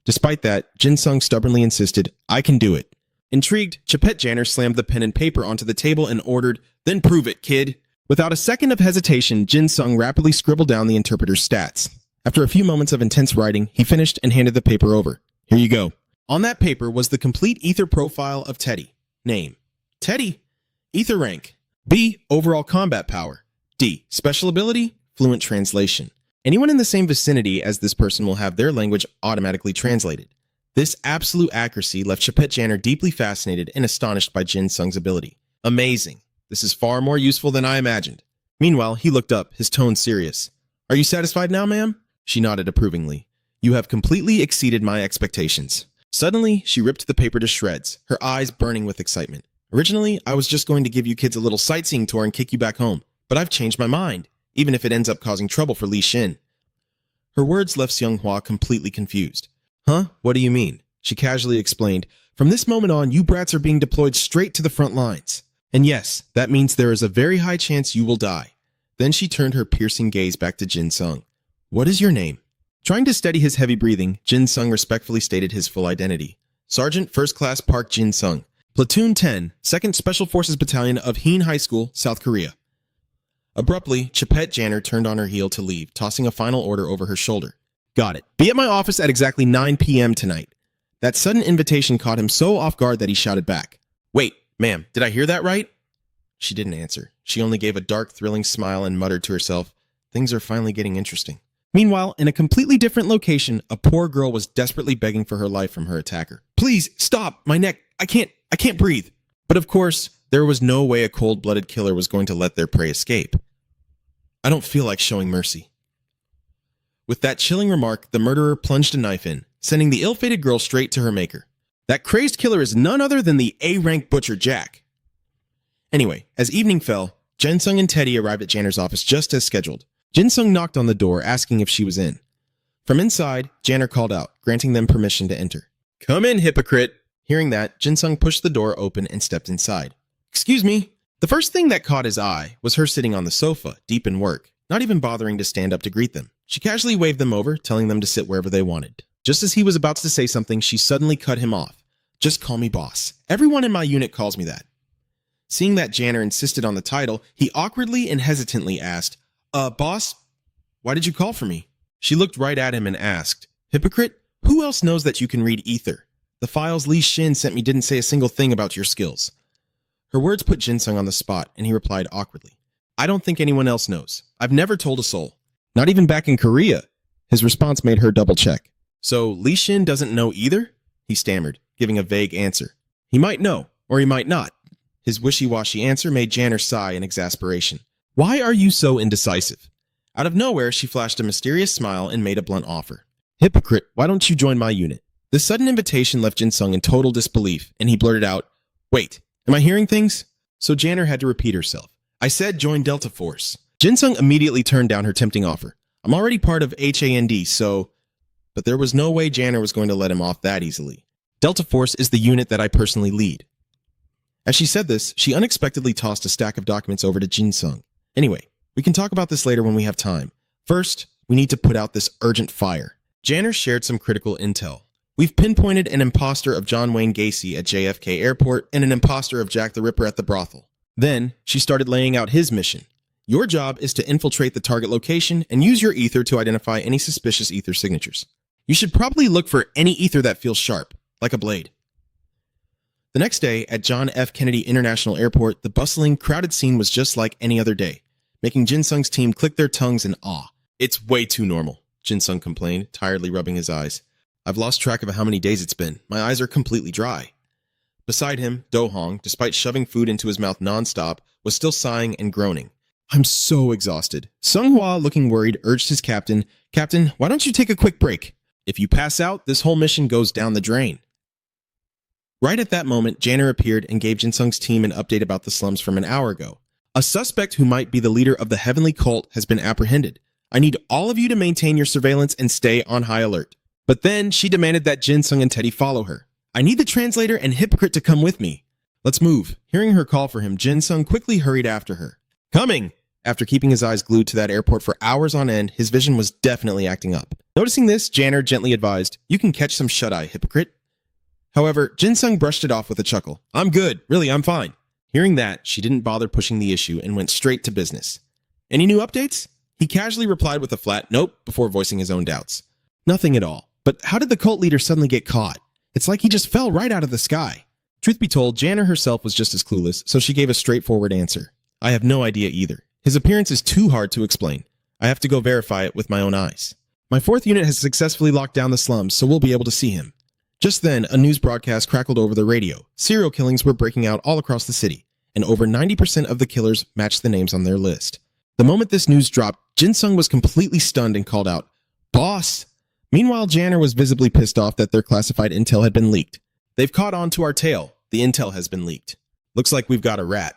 Despite that, Jin Sung stubbornly insisted, I can do it. Intrigued, Chapet Janner slammed the pen and paper onto the table and ordered, Then prove it, kid. Without a second of hesitation, Jin Sung rapidly scribbled down the interpreter's stats. After a few moments of intense writing, he finished and handed the paper over. Here you go. On that paper was the complete ether profile of Teddy. Name: Teddy. Ether rank: B. Overall combat power. D. Special ability: fluent translation. Anyone in the same vicinity as this person will have their language automatically translated. This absolute accuracy left Chapet Janner deeply fascinated and astonished by Jin Sung's ability. Amazing. This is far more useful than I imagined. Meanwhile, he looked up, his tone serious. Are you satisfied now, ma'am? She nodded approvingly. You have completely exceeded my expectations. Suddenly, she ripped the paper to shreds, her eyes burning with excitement. Originally, I was just going to give you kids a little sightseeing tour and kick you back home, but I've changed my mind, even if it ends up causing trouble for Li Xin. Her words left Seonghwa completely confused. Huh? What do you mean? She casually explained, from this moment on, you brats are being deployed straight to the front lines. And yes, that means there is a very high chance you will die. Then she turned her piercing gaze back to Jin Sung. What is your name? Trying to steady his heavy breathing, Jin Sung respectfully stated his full identity. Sergeant First Class Park Jin Sung, Platoon 10, 2nd Special Forces Battalion of Heen High School, South Korea. Abruptly, Chapette Janner turned on her heel to leave, tossing a final order over her shoulder. Got it. Be at my office at exactly 9 p.m. tonight. That sudden invitation caught him so off guard that he shouted back. Wait, ma'am, did I hear that right? She didn't answer. She only gave a dark, thrilling smile and muttered to herself, things are finally getting interesting. Meanwhile, in a completely different location, a poor girl was desperately begging for her life from her attacker. Please, stop! My neck! I can't breathe! But of course, there was no way a cold-blooded killer was going to let their prey escape. I don't feel like showing mercy. With that chilling remark, the murderer plunged a knife in, sending the ill-fated girl straight to her maker. That crazed killer is none other than the A-rank butcher Jack. Anyway, as evening fell, Jin Sung and Teddy arrived at Janner's office just as scheduled. Jin Sung knocked on the door, asking if she was in. From inside, Janner called out, granting them permission to enter. Come in, hypocrite! Hearing that, Jin Sung pushed the door open and stepped inside. Excuse me. The first thing that caught his eye was her sitting on the sofa, deep in work, not even bothering to stand up to greet them. She casually waved them over, telling them to sit wherever they wanted. Just as he was about to say something, she suddenly cut him off. Just call me boss. Everyone in my unit calls me that. Seeing that Janner insisted on the title, he awkwardly and hesitantly asked, boss, why did you call for me? She looked right at him and asked, hypocrite, who else knows that you can read ether? The files Li Xin sent me didn't say a single thing about your skills. Her words put Jin Sung on the spot, and he replied awkwardly, I don't think anyone else knows. I've never told a soul. Not even back in Korea. His response made her double check. So Li Xin doesn't know either? He stammered, giving a vague answer. He might know, or he might not. His wishy-washy answer made Janner sigh in exasperation. Why are you so indecisive? Out of nowhere, she flashed a mysterious smile and made a blunt offer. Hypocrite, why don't you join my unit? This sudden invitation left Jin Sung in total disbelief, and he blurted out, Wait, am I hearing things? So Janner had to repeat herself. I said join Delta Force. Jin Sung immediately turned down her tempting offer. I'm already part of HAND, so... But there was no way Janner was going to let him off that easily. Delta Force is the unit that I personally lead. As she said this, she unexpectedly tossed a stack of documents over to Jin Sung. Anyway, we can talk about this later when we have time. First, we need to put out this urgent fire. Janner shared some critical intel. We've pinpointed an imposter of John Wayne Gacy at JFK Airport and an imposter of Jack the Ripper at the brothel. Then, she started laying out his mission. Your job is to infiltrate the target location and use your ether to identify any suspicious ether signatures. You should probably look for any ether that feels sharp, like a blade. The next day, at John F. Kennedy International Airport, the bustling, crowded scene was just like any other day, making Jin Sung's team click their tongues in awe. It's way too normal, Jin Sung complained, tiredly rubbing his eyes. I've lost track of how many days it's been. My eyes are completely dry. Beside him, Do Hong, despite shoving food into his mouth nonstop, was still sighing and groaning. I'm so exhausted. Sung Hwa, looking worried, urged his captain, Captain, why don't you take a quick break? If you pass out, this whole mission goes down the drain. Right at that moment, Janner appeared and gave Jin Sung's team an update about the slums from an hour ago. A suspect who might be the leader of the Heavenly Cult has been apprehended. I need all of you to maintain your surveillance and stay on high alert. But then she demanded that Jin Sung and Teddy follow her. I need the translator and hypocrite to come with me. Let's move. Hearing her call for him, Jin Sung quickly hurried after her. Coming! After keeping his eyes glued to that airport for hours on end, his vision was definitely acting up. Noticing this, Janner gently advised, You can catch some shut-eye, hypocrite. However, Jin Sung brushed it off with a chuckle. I'm good. Really, I'm fine. Hearing that, she didn't bother pushing the issue and went straight to business. Any new updates? He casually replied with a flat nope before voicing his own doubts. Nothing at all. But how did the cult leader suddenly get caught? It's like he just fell right out of the sky. Truth be told, Janner herself was just as clueless, so she gave a straightforward answer. I have no idea either. His appearance is too hard to explain. I have to go verify it with my own eyes. My 4th unit has successfully locked down the slums, so we'll be able to see him. Just then, a news broadcast crackled over the radio. Serial killings were breaking out all across the city, and over 90% of the killers matched the names on their list. The moment this news dropped, Jin Sung was completely stunned and called out, Boss!
Meanwhile, Janner was visibly pissed off that their classified intel had been leaked.
They've caught on to our tail. The intel has been leaked. Looks like we've got a rat.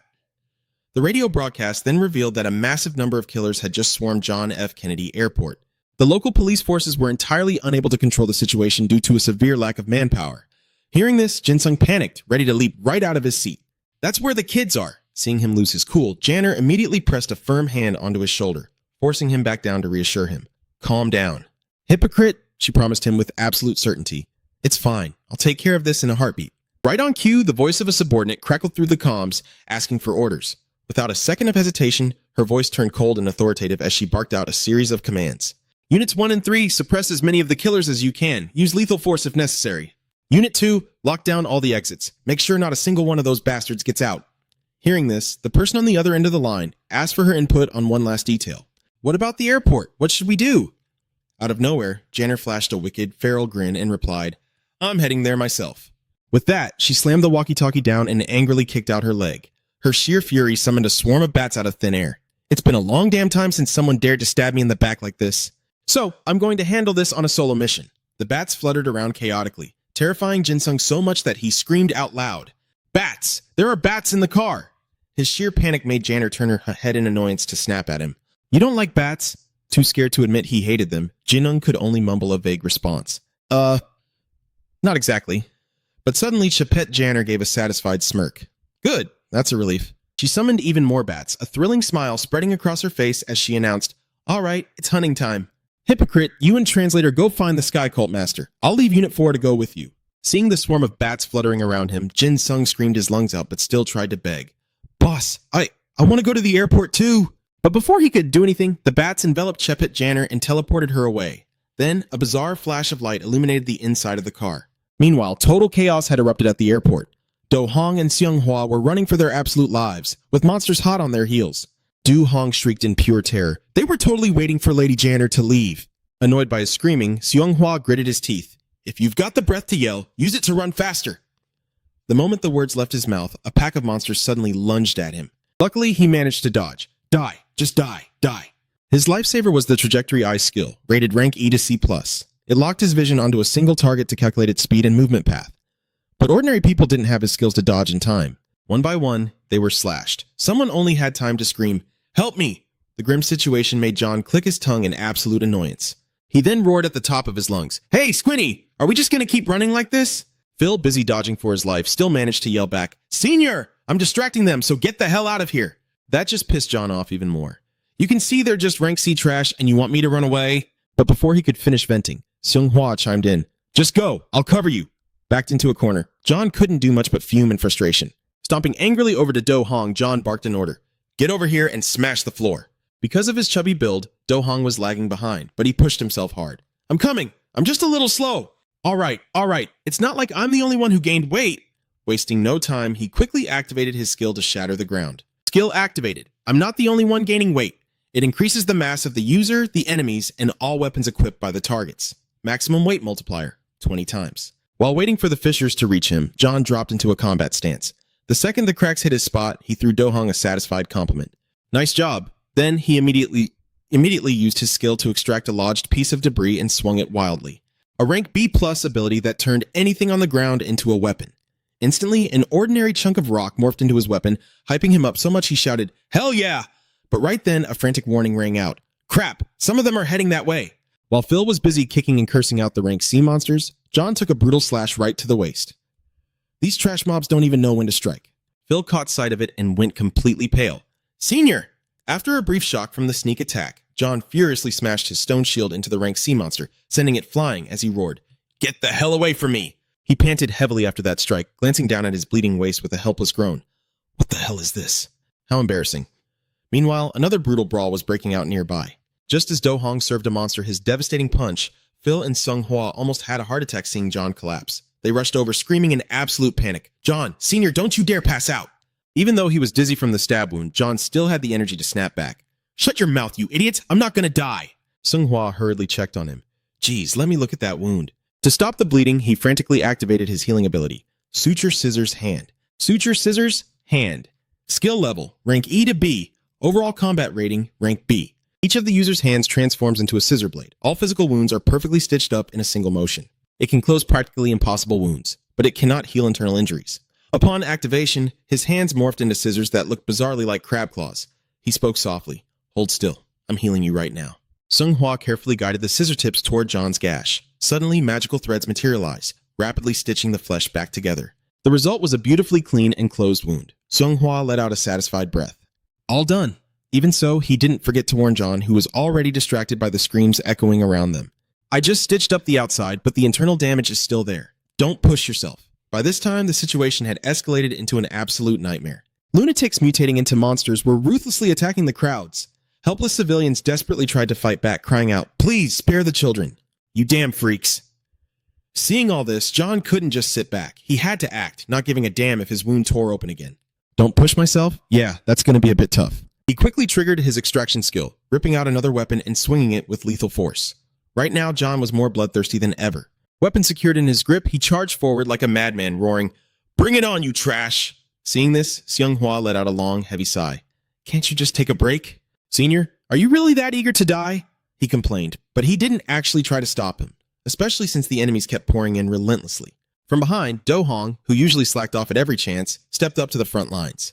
The radio broadcast then revealed that a massive number of killers had just swarmed John F. Kennedy Airport. The local police forces were entirely unable to control the situation due to a severe lack of manpower. Hearing this, Jin-sung panicked, ready to leap right out of his seat. That's where the kids are. Seeing him lose his cool, Janner immediately pressed a firm hand onto his shoulder, forcing him back down to reassure him. Calm down. Hypocrite, she promised him with absolute certainty. It's fine. I'll take care of this in a heartbeat. Right on cue, the voice of a subordinate crackled through the comms, asking for orders. Without a second of hesitation, her voice turned cold and authoritative as she barked out a series of commands. Units 1 and 3, suppress as many of the killers as you can. Use lethal force if necessary. Unit 2, lock down all the exits. Make sure not a single one of those bastards gets out. Hearing this, the person on the other end of the line asked for her input on one last detail. What about the airport? What should we do? Out of nowhere, Janner flashed a wicked, feral grin and replied, I'm heading there myself. With that, she slammed the walkie-talkie down and angrily kicked out her leg. Her sheer fury summoned a swarm of bats out of thin air. It's been a long damn time since someone dared to stab me in the back like this. So, I'm going to handle this on a solo mission. The bats fluttered around chaotically, terrifying Jin-sung so much that he screamed out loud. Bats! There are bats in the car! His sheer panic made Janner turn her head in annoyance to snap at him. You don't like bats? Too scared to admit he hated them, Jin-sung could only mumble a vague response. Not exactly. But suddenly, Chapette Janner gave a satisfied smirk. Good, that's a relief. She summoned even more bats, a thrilling smile spreading across her face as she announced, All right, it's hunting time. Hypocrite, you and Translator go find the Sky Cult Master. I'll leave Unit 4 to go with you. Seeing the swarm of bats fluttering around him, Jin-sung screamed his lungs out but still tried to beg. Boss, I want to go to the airport too. But before he could do anything, the bats enveloped Chapette Janner and teleported her away. Then, a bizarre flash of light illuminated the inside of the car. Meanwhile, total chaos had erupted at the airport. Do Hong and Seung Hwa were running for their absolute lives, with monsters hot on their heels. Do Hong shrieked in pure terror. They were totally waiting for Lady Janner to leave. Annoyed by his screaming, Seung Hwa gritted his teeth. If you've got the breath to yell, use it to run faster. The moment the words left his mouth, a pack of monsters suddenly lunged at him. Luckily, he managed to dodge. Die. Just die. Die. His lifesaver was the Trajectory Eye skill, rated rank E to C+. It locked his vision onto a single target to calculate its speed and movement path. But ordinary people didn't have his skills to dodge in time. One by one, they were slashed. Someone only had time to scream, Help me! The grim situation made John click his tongue in absolute annoyance. He then roared at the top of his lungs, Hey, Squinty! Are we just gonna keep running like this? Phil, busy dodging for his life, still managed to yell back, Senior! I'm distracting them, so get the hell out of here! That just pissed John off even more. You can see they're just rank C trash and you want me to run away? But before he could finish venting, Seung Hwa chimed in, Just go, I'll cover you. Backed into a corner, John couldn't do much but fume in frustration. Stomping angrily over to Do Hong, John barked an order. Get over here and smash the floor. Because of his chubby build, Do Hong was lagging behind, but he pushed himself hard. I'm coming. I'm just a little slow. All right. It's not like I'm the only one who gained weight. Wasting no time, he quickly activated his skill to shatter the ground. Skill activated. I'm not the only one gaining weight. It increases the mass of the user, the enemies, and all weapons equipped by the targets. Maximum weight multiplier, 20 times. While waiting for the fishers to reach him, John dropped into a combat stance. The second the cracks hit his spot, he threw Do Hong a satisfied compliment. Nice job. Then he immediately used his skill to extract a lodged piece of debris and swung it wildly. A rank B+ ability that turned anything on the ground into a weapon. Instantly, an ordinary chunk of rock morphed into his weapon, hyping him up so much he shouted, Hell yeah! But right then, a frantic warning rang out. Crap! Some of them are heading that way! While Phil was busy kicking and cursing out the rank C monsters, John took a brutal slash right to the waist. These trash mobs don't even know when to strike. Phil caught sight of it and went completely pale. Senior! After a brief shock from the sneak attack, John furiously smashed his stone shield into the rank C monster, sending it flying as he roared, Get the hell away from me! He panted heavily after that strike, glancing down at his bleeding waist with a helpless groan. What the hell is this? How embarrassing. Meanwhile, another brutal brawl was breaking out nearby. Just as Do Hong served a monster his devastating punch, Phil and Seung Hwa almost had a heart attack seeing John collapse. They rushed over, screaming in absolute panic. John, Senior, don't you dare pass out! Even though he was dizzy from the stab wound, John still had the energy to snap back. Shut your mouth, you idiot! I'm not gonna die! Seung Hwa hurriedly checked on him. Geez, let me look at that wound. To stop the bleeding, he frantically activated his healing ability. Suture Scissors Hand. Suture Scissors Hand. Skill level, rank E to B. Overall combat rating, rank B. Each of the user's hands transforms into a scissor blade. All physical wounds are perfectly stitched up in a single motion. It can close practically impossible wounds, but it cannot heal internal injuries. Upon activation, his hands morphed into scissors that looked bizarrely like crab claws. He spoke softly. "Hold still. I'm healing you right now." Seonghwa carefully guided the scissor tips toward John's gash. Suddenly, magical threads materialize, rapidly stitching the flesh back together. The result was a beautifully clean and closed wound. Seonghwa let out a satisfied breath. All done. Even so, he didn't forget to warn John, who was already distracted by the screams echoing around them. "I just stitched up the outside, but the internal damage is still there. Don't push yourself." By this time, the situation had escalated into an absolute nightmare. Lunatics mutating into monsters were ruthlessly attacking the crowds. Helpless civilians desperately tried to fight back, crying out, "Please, spare the children. You damn freaks." Seeing all this, John couldn't just sit back. He had to act, not giving a damn if his wound tore open again.
Don't push myself? Yeah, that's going to be a bit tough.
He quickly triggered his extraction skill, ripping out another weapon and swinging it with lethal force. Right now, John was more bloodthirsty than ever. Weapon secured in his grip, he charged forward like a madman, roaring, "Bring it on, you trash!" Seeing this, Seonghwa let out a long, heavy sigh. "Can't you just take a break?" "Senior, are you really that eager to die?" he complained, but he didn't actually try to stop him, especially since the enemies kept pouring in relentlessly. From behind, Do-hong, who usually slacked off at every chance, stepped up to the front lines.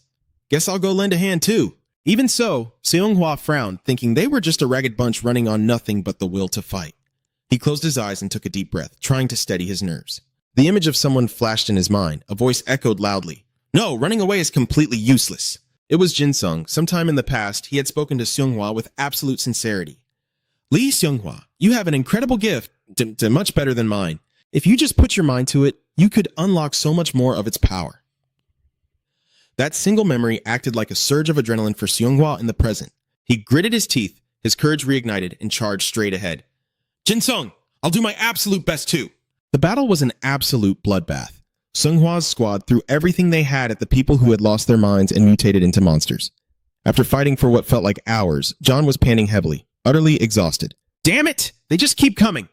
"Guess I'll go lend a hand too." Even so, Seonghwa frowned, thinking they were just a ragged bunch running on nothing but the will to fight. He closed his eyes and took a deep breath, trying to steady his nerves. The image of someone flashed in his mind. A voice echoed loudly. "No, running away is completely useless." It was Jin-sung. Sometime in the past, he had spoken to Seonghwa with absolute sincerity. "Lee Seonghwa, you have an incredible gift, much better than mine. If you just put your mind to it, you could unlock so much more of its power." That single memory acted like a surge of adrenaline for Seonghwa in the present. He gritted his teeth, his courage reignited, and charged straight ahead. "Jin-sung, I'll do my absolute best too." The battle was an absolute bloodbath. Seonghwa's squad threw everything they had at the people who had lost their minds and mutated into monsters. After fighting for what felt like hours, John was panting heavily, utterly exhausted. "Damn it! They just keep coming!"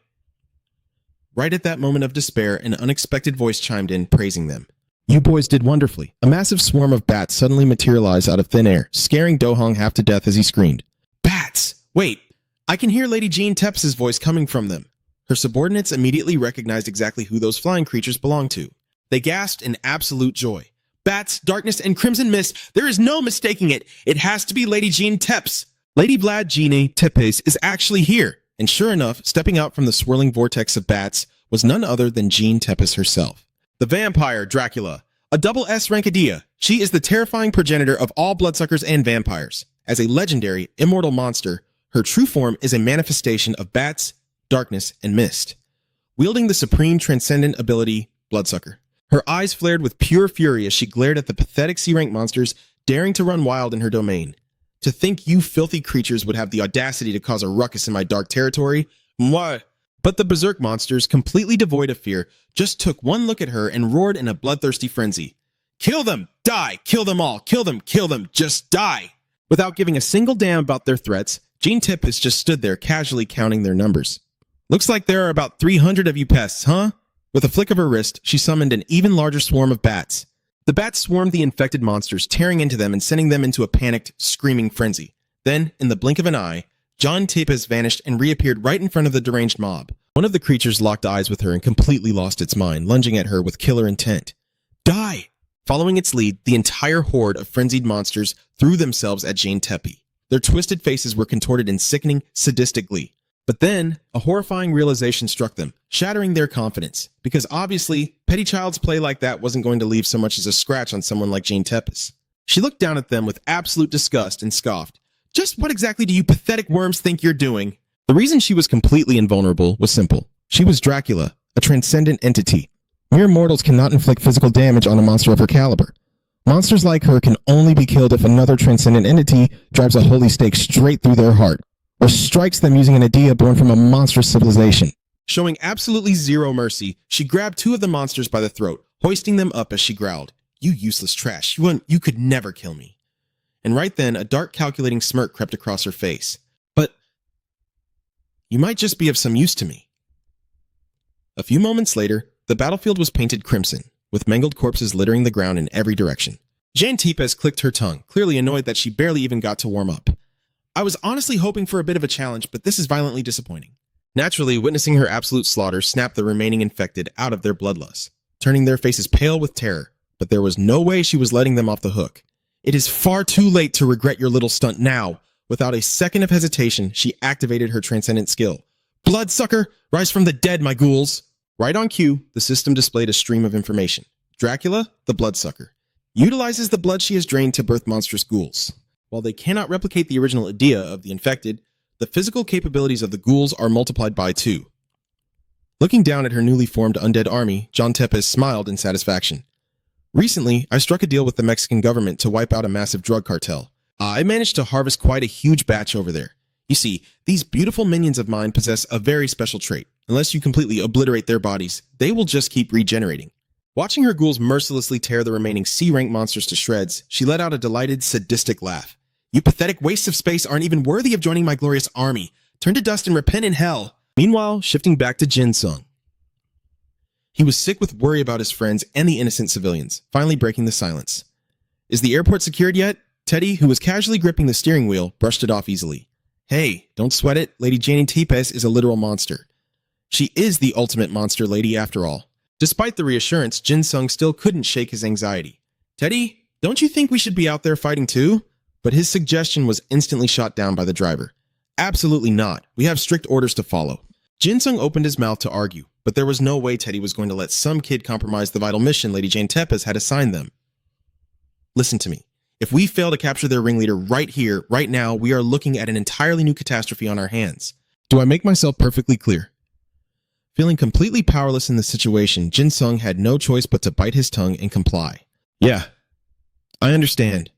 Right at that moment of despair, an unexpected voice chimed in, praising them.
"You boys did wonderfully." A massive swarm of bats suddenly materialized out of thin air, scaring Do-hong half to death as he screamed.
"Bats! Wait! I can hear Lady Jean Tepes' voice coming from them." Her subordinates immediately recognized exactly who those flying creatures belonged to. They gasped in absolute joy. "Bats, darkness, and crimson mist! There is no mistaking it! It has to be Lady Jean Tepes! Lady Vlad Jean Tepes is actually here!" And sure enough, stepping out from the swirling vortex of bats was none other than Jean Tepes herself. The vampire Dracula, a double S Rankadia. She is the terrifying progenitor of all bloodsuckers and vampires. As a legendary, immortal monster, her true form is a manifestation of bats, darkness, and mist. Wielding the supreme transcendent ability, Bloodsucker. Her eyes flared with pure fury as she glared at the pathetic C-rank monsters daring to run wild in her domain. "To think you filthy creatures would have the audacity to cause a ruckus in my dark territory? Moi!" But the berserk monsters, completely devoid of fear, just took one look at her and roared in a bloodthirsty frenzy. "Kill them! Die! Kill them all! Kill them! Kill them! Just die!" Without giving a single damn about their threats, Jean Tepes just stood there casually counting their numbers. "Looks like there are about 300 of you pests, huh?" With a flick of her wrist, she summoned an even larger swarm of bats. The bats swarmed the infected monsters, tearing into them and sending them into a panicked, screaming frenzy. Then, in the blink of an eye, John Tepes vanished and reappeared right in front of the deranged mob. One of the creatures locked eyes with her and completely lost its mind, lunging at her with killer intent. "Die!" Following its lead, the entire horde of frenzied monsters threw themselves at Jane Tepe. Their twisted faces were contorted in sickening, sadistic glee. But then, a horrifying realization struck them, shattering their confidence. Because obviously, petty child's play like that wasn't going to leave so much as a scratch on someone like Jane Tepes. She looked down at them with absolute disgust and scoffed. "Just what exactly do you pathetic worms think you're doing?" The reason she was completely invulnerable was simple. She was Dracula, a transcendent entity. Mere mortals cannot inflict physical damage on a monster of her caliber. Monsters like her can only be killed if another transcendent entity drives a holy stake straight through their heart, or strikes them using an idea born from a monstrous civilization. Showing absolutely zero mercy, she grabbed two of the monsters by the throat, hoisting them up as she growled, "You useless trash, you could never kill me." And right then, a dark calculating smirk crept across her face. "But you might just be of some use to me." A few moments later, the battlefield was painted crimson, with mangled corpses littering the ground in every direction. Jane Tepes clicked her tongue, clearly annoyed that she barely even got to warm up. I was honestly hoping for a bit of a challenge, but this is violently disappointing. Naturally, witnessing her absolute slaughter snapped the remaining infected out of their bloodlust, turning their faces pale with terror, but there was no way she was letting them off the hook. It is far too late to regret your little stunt now. Without a second of hesitation, she activated her transcendent skill. Bloodsucker, rise from the dead, my ghouls! Right on cue, the system displayed a stream of information. Dracula, the bloodsucker, utilizes the blood she has drained to birth monstrous ghouls. While they cannot replicate the original idea of the infected, the physical capabilities of the ghouls are multiplied by 2. Looking down at her newly formed undead army, John Tepes smiled in satisfaction. Recently, I struck a deal with the Mexican government to wipe out a massive drug cartel. I managed to harvest quite a huge batch over there. You see, these beautiful minions of mine possess a very special trait. Unless you completely obliterate their bodies, they will just keep regenerating. Watching her ghouls mercilessly tear the remaining C-rank monsters to shreds, she let out a delighted, sadistic laugh. You pathetic wastes of space aren't even worthy of joining my glorious army. Turn to dust and repent in hell. Meanwhile, shifting back to Jin Sung. He was sick with worry about his friends and the innocent civilians, finally breaking the silence. Is the airport secured yet? Teddy, who was casually gripping the steering wheel, brushed it off easily. Hey, don't sweat it. Lady Janie Tepes is a literal monster. She is the ultimate monster lady after all. Despite the reassurance, Jin Sung still couldn't shake his anxiety. Teddy, don't you think we should be out there fighting too? But his suggestion was instantly shot down by the driver. Absolutely not. We have strict orders to follow. Jin Sung opened his mouth to argue, but there was no way Teddy was going to let some kid compromise the vital mission Lady Jane Tepes had assigned them. Listen to me. If we fail to capture their ringleader right here, right now, we are looking at an entirely new catastrophe on our hands. Do I make myself perfectly clear? Feeling completely powerless in the situation, Jin Sung had no choice but to bite his tongue and comply. Yeah, I understand.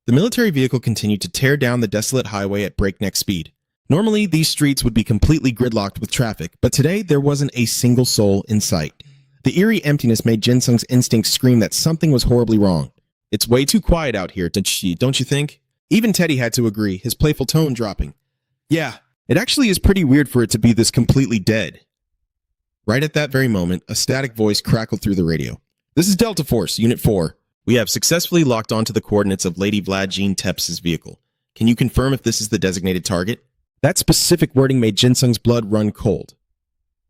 The military vehicle continued to tear down the desolate highway at breakneck speed. Normally, these streets would be completely gridlocked with traffic, but today there wasn't a single soul in sight. The eerie emptiness made Jin Sung's instincts scream that something was horribly wrong. It's way too quiet out here, don't you think? Even Teddy had to agree, his playful tone dropping. Yeah, it actually is pretty weird for it to be this completely dead. Right at that very moment, a static voice crackled through the radio. This is Delta Force, Unit 4. We have successfully locked onto the coordinates of Lady Vlad Jean Tepes' vehicle. Can you confirm if this is the designated target? That specific wording made Jin Sung's blood run cold.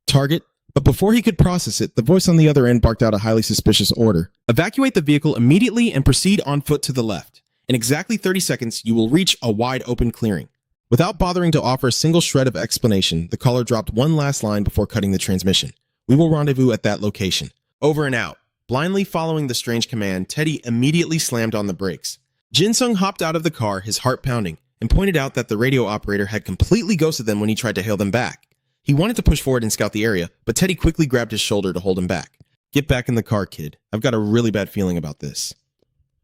Target? But before he could process it, the voice on the other end barked out a highly suspicious order. Evacuate the vehicle immediately and proceed on foot to the left. In exactly 30 seconds, you will reach a wide open clearing. Without bothering to offer a single shred of explanation, the caller dropped one last line before cutting the transmission. We will rendezvous at that location. Over and out. Blindly following the strange command, Teddy immediately slammed on the brakes. Jin Sung hopped out of the car, his heart pounding, and pointed out that the radio operator had completely ghosted them when he tried to hail them back. He wanted to push forward and scout the area, but Teddy quickly grabbed his shoulder to hold him back. Get back in the car, kid. I've got a really bad feeling about this.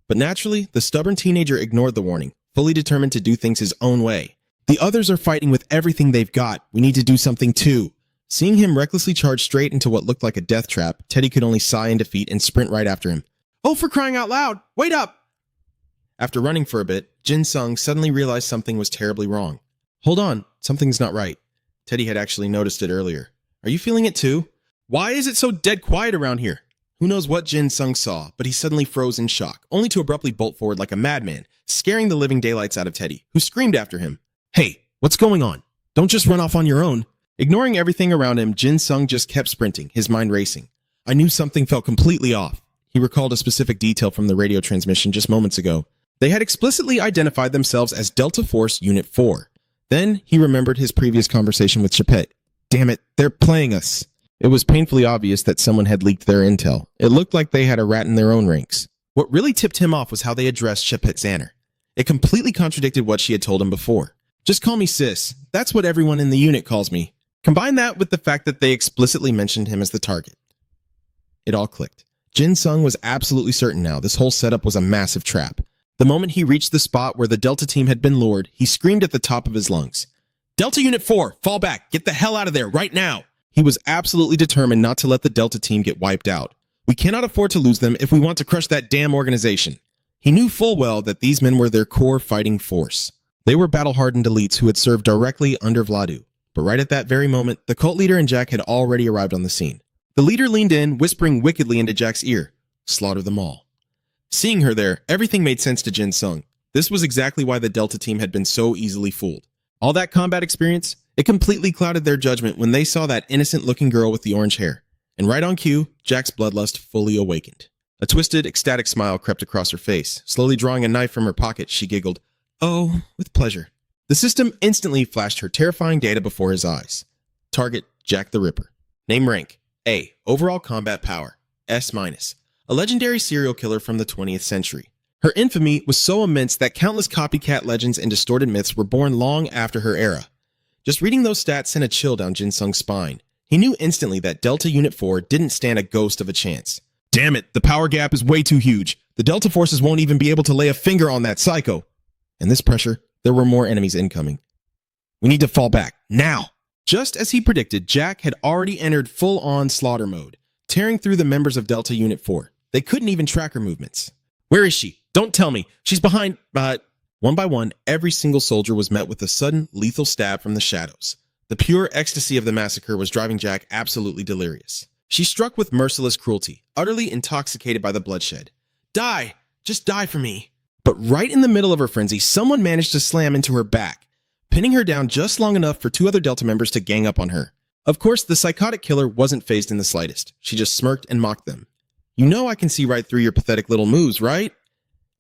But naturally, the stubborn teenager ignored the warning, fully determined to do things his own way. The others are fighting with everything they've got. We need to do something too. Seeing him recklessly charge straight into what looked like a death trap, Teddy could only sigh in defeat and sprint right after him. Oh, for crying out loud! Wait up! After running for a bit, Jin Sung suddenly realized something was terribly wrong. Hold on, something's not right. Teddy had actually noticed it earlier. Are you feeling it too? Why is it so dead quiet around here? Who knows what Jin Sung saw, but he suddenly froze in shock, only to abruptly bolt forward like a madman, scaring the living daylights out of Teddy, who screamed after him. Hey, what's going on? Don't just run off on your own. Ignoring everything around him, Jin Sung just kept sprinting, his mind racing. I knew something felt completely off. He recalled a specific detail from the radio transmission just moments ago. They had explicitly identified themselves as Delta Force Unit 4. Then he remembered his previous conversation with Chapet. Damn it, they're playing us. It was painfully obvious that someone had leaked their intel. It looked like they had a rat in their own ranks. What really tipped him off was how they addressed Chapet Zanner. It completely contradicted what she had told him before. Just call me sis. That's what everyone in the unit calls me. Combine that with the fact that they explicitly mentioned him as the target. It all clicked. Jin Sung was absolutely certain now this whole setup was a massive trap. The moment he reached the spot where the Delta team had been lured, he screamed at the top of his lungs. Delta Unit 4, fall back. Get the hell out of there right now. He was absolutely determined not to let the Delta team get wiped out. We cannot afford to lose them if we want to crush that damn organization. He knew full well that these men were their core fighting force. They were battle-hardened elites who had served directly under Vladu. But right at that very moment, the cult leader and Jack had already arrived on the scene. The leader leaned in, whispering wickedly into Jack's ear, slaughter them all. Seeing her there, everything made sense to Jin Sung. This was exactly why the Delta team had been so easily fooled. All that combat experience, it completely clouded their judgment when they saw that innocent-looking girl with the orange hair. And right on cue, Jack's bloodlust fully awakened. A twisted, ecstatic smile crept across her face. Slowly drawing a knife from her pocket, she giggled, "Oh, with pleasure." The system instantly flashed her terrifying data before his eyes. Target, Jack the Ripper. Name rank, A. Overall combat power, S-. A legendary serial killer from the 20th century. Her infamy was so immense that countless copycat legends and distorted myths were born long after her era. Just reading those stats sent a chill down Jin Sung's spine. He knew instantly that Delta Unit 4 didn't stand a ghost of a chance. Damn it, the power gap is way too huge. The Delta forces won't even be able to lay a finger on that psycho. And this pressure, there were more enemies incoming. We need to fall back, now! Just as he predicted, Jack had already entered full-on slaughter mode, tearing through the members of Delta Unit 4. They couldn't even track her movements. Where is she? Don't tell me. She's behind. One by one, every single soldier was met with a sudden, lethal stab from the shadows. The pure ecstasy of the massacre was driving Jack absolutely delirious. She struck with merciless cruelty, utterly intoxicated by the bloodshed. Die! Just die for me! But right in the middle of her frenzy, someone managed to slam into her back, pinning her down just long enough for two other Delta members to gang up on her. Of course, the psychotic killer wasn't fazed in the slightest. She just smirked and mocked them. "You know I can see right through your pathetic little moves, right?"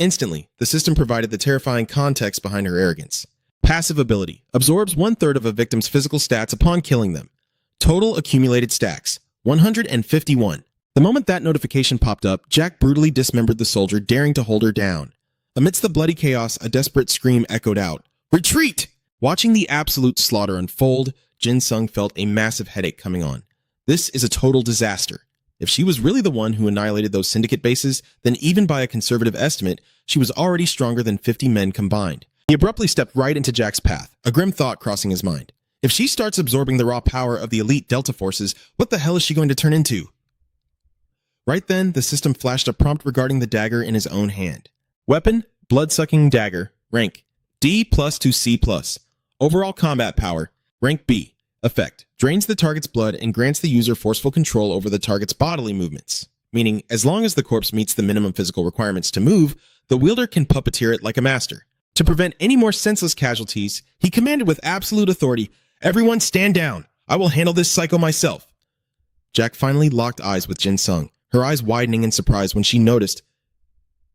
Instantly, the system provided the terrifying context behind her arrogance. Passive ability. Absorbs 1/3 of a victim's physical stats upon killing them. Total accumulated stacks. 151. The moment that notification popped up, Jack brutally dismembered the soldier, daring to hold her down. Amidst the bloody chaos, a desperate scream echoed out. "Retreat!" Watching the absolute slaughter unfold, Jin Sung felt a massive headache coming on. This is a total disaster. If she was really the one who annihilated those syndicate bases, then even by a conservative estimate, she was already stronger than 50 men combined. He abruptly stepped right into Jack's path, a grim thought crossing his mind. If she starts absorbing the raw power of the elite Delta forces, what the hell is she going to turn into? Right then, the system flashed a prompt regarding the dagger in his own hand. Weapon, blood-sucking dagger, rank, D+ to C+. Overall combat power, rank B. Effect, drains the target's blood and grants the user forceful control over the target's bodily movements. Meaning, as long as the corpse meets the minimum physical requirements to move, the wielder can puppeteer it like a master. To prevent any more senseless casualties, he commanded with absolute authority, "Everyone stand down. I will handle this psycho myself." Jack finally locked eyes with Jin Sung, her eyes widening in surprise when she noticed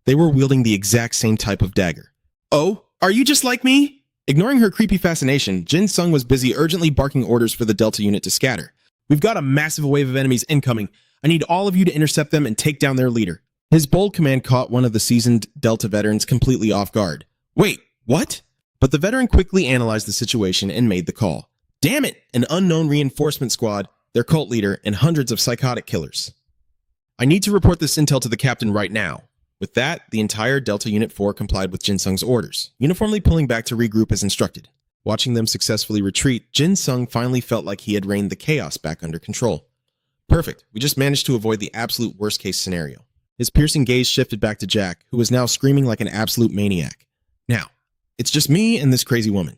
they were wielding the exact same type of dagger. "Oh, are you just like me?" Ignoring her creepy fascination, Jin Sung was busy urgently barking orders for the Delta unit to scatter. "We've got a massive wave of enemies incoming. I need all of you to intercept them and take down their leader." His bold command caught one of the seasoned Delta veterans completely off guard. "Wait, what?" But the veteran quickly analyzed the situation and made the call. "Damn it! An unknown reinforcement squad, their cult leader, and hundreds of psychotic killers. I need to report this intel to the captain right now." With that, the entire Delta Unit 4 complied with Jin Sung's orders, uniformly pulling back to regroup as instructed. Watching them successfully retreat, Jin Sung finally felt like he had reined the chaos back under control. Perfect, we just managed to avoid the absolute worst-case scenario. His piercing gaze shifted back to Jack, who was now screaming like an absolute maniac. "Now, it's just me and this crazy woman."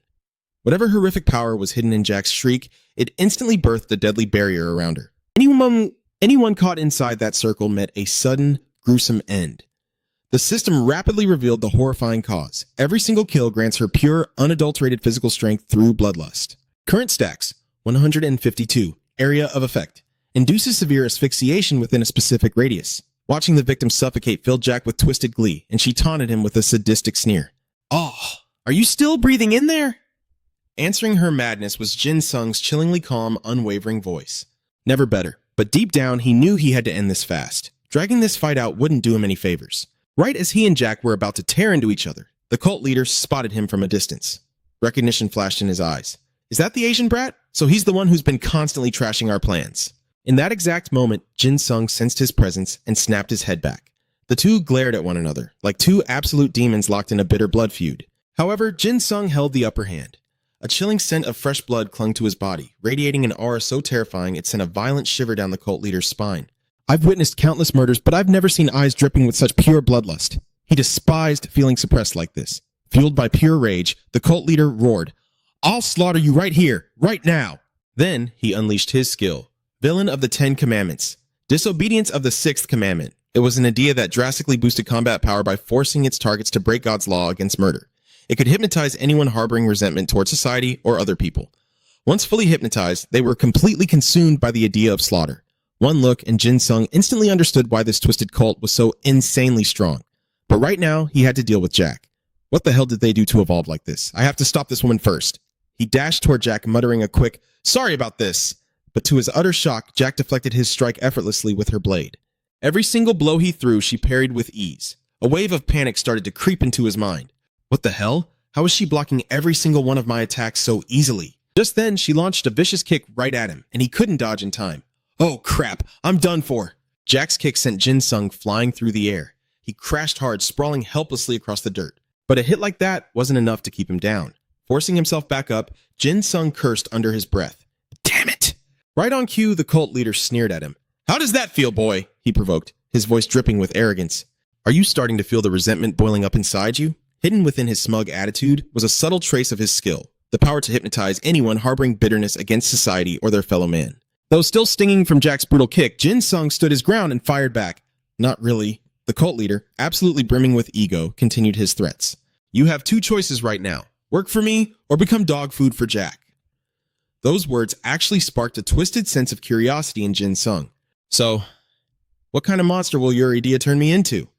Whatever horrific power was hidden in Jack's shriek, it instantly birthed a deadly barrier around her. Anyone caught inside that circle met a sudden, gruesome end. The system rapidly revealed the horrifying cause. Every single kill grants her pure, unadulterated physical strength through bloodlust. Current stacks, 152. Area of effect. Induces severe asphyxiation within a specific radius. Watching the victim suffocate filled Jack with twisted glee, and she taunted him with a sadistic sneer. "Oh, are you still breathing in there?" Answering her madness was Jin Sung's chillingly calm, unwavering voice. Never better, but deep down he knew he had to end this fast. Dragging this fight out wouldn't do him any favors. Right as he and Jack were about to tear into each other, the cult leader spotted him from a distance. Recognition flashed in his eyes. "Is that the Asian brat? So he's the one who's been constantly trashing our plans." In that exact moment, Jin Sung sensed his presence and snapped his head back. The two glared at one another, like two absolute demons locked in a bitter blood feud. However, Jin Sung held the upper hand. A chilling scent of fresh blood clung to his body, radiating an aura so terrifying it sent a violent shiver down the cult leader's spine. "I've witnessed countless murders, but I've never seen eyes dripping with such pure bloodlust." He despised feeling suppressed like this. Fueled by pure rage, the cult leader roared, "I'll slaughter you right here, right now." Then he unleashed his skill. Villain of the 10 Commandments. Disobedience of the 6th commandment. It was an idea that drastically boosted combat power by forcing its targets to break God's law against murder. It could hypnotize anyone harboring resentment towards society or other people. Once fully hypnotized, they were completely consumed by the idea of slaughter. One look and Jin Sung instantly understood why this twisted cult was so insanely strong. But right now, he had to deal with Jack. What the hell did they do to evolve like this? I have to stop this woman first. He dashed toward Jack, muttering a quick, "Sorry about this." But to his utter shock, Jack deflected his strike effortlessly with her blade. Every single blow he threw, she parried with ease. A wave of panic started to creep into his mind. What the hell? How is she blocking every single one of my attacks so easily? Just then, she launched a vicious kick right at him, and he couldn't dodge in time. Oh crap, I'm done for. Jack's kick sent Jin Sung flying through the air. He crashed hard, sprawling helplessly across the dirt. But a hit like that wasn't enough to keep him down. Forcing himself back up, Jin Sung cursed under his breath. Damn it! Right on cue, the cult leader sneered at him. How does that feel, boy? He provoked, his voice dripping with arrogance. Are you starting to feel the resentment boiling up inside you? Hidden within his smug attitude was a subtle trace of his skill, the power to hypnotize anyone harboring bitterness against society or their fellow man. Though still stinging from Jack's brutal kick, Jin Sung stood his ground and fired back. Not really. The cult leader, absolutely brimming with ego, continued his threats. You have two choices right now. Work for me or become dog food for Jack. Those words actually sparked a twisted sense of curiosity in Jin Sung. So, what kind of monster will your idea turn me into?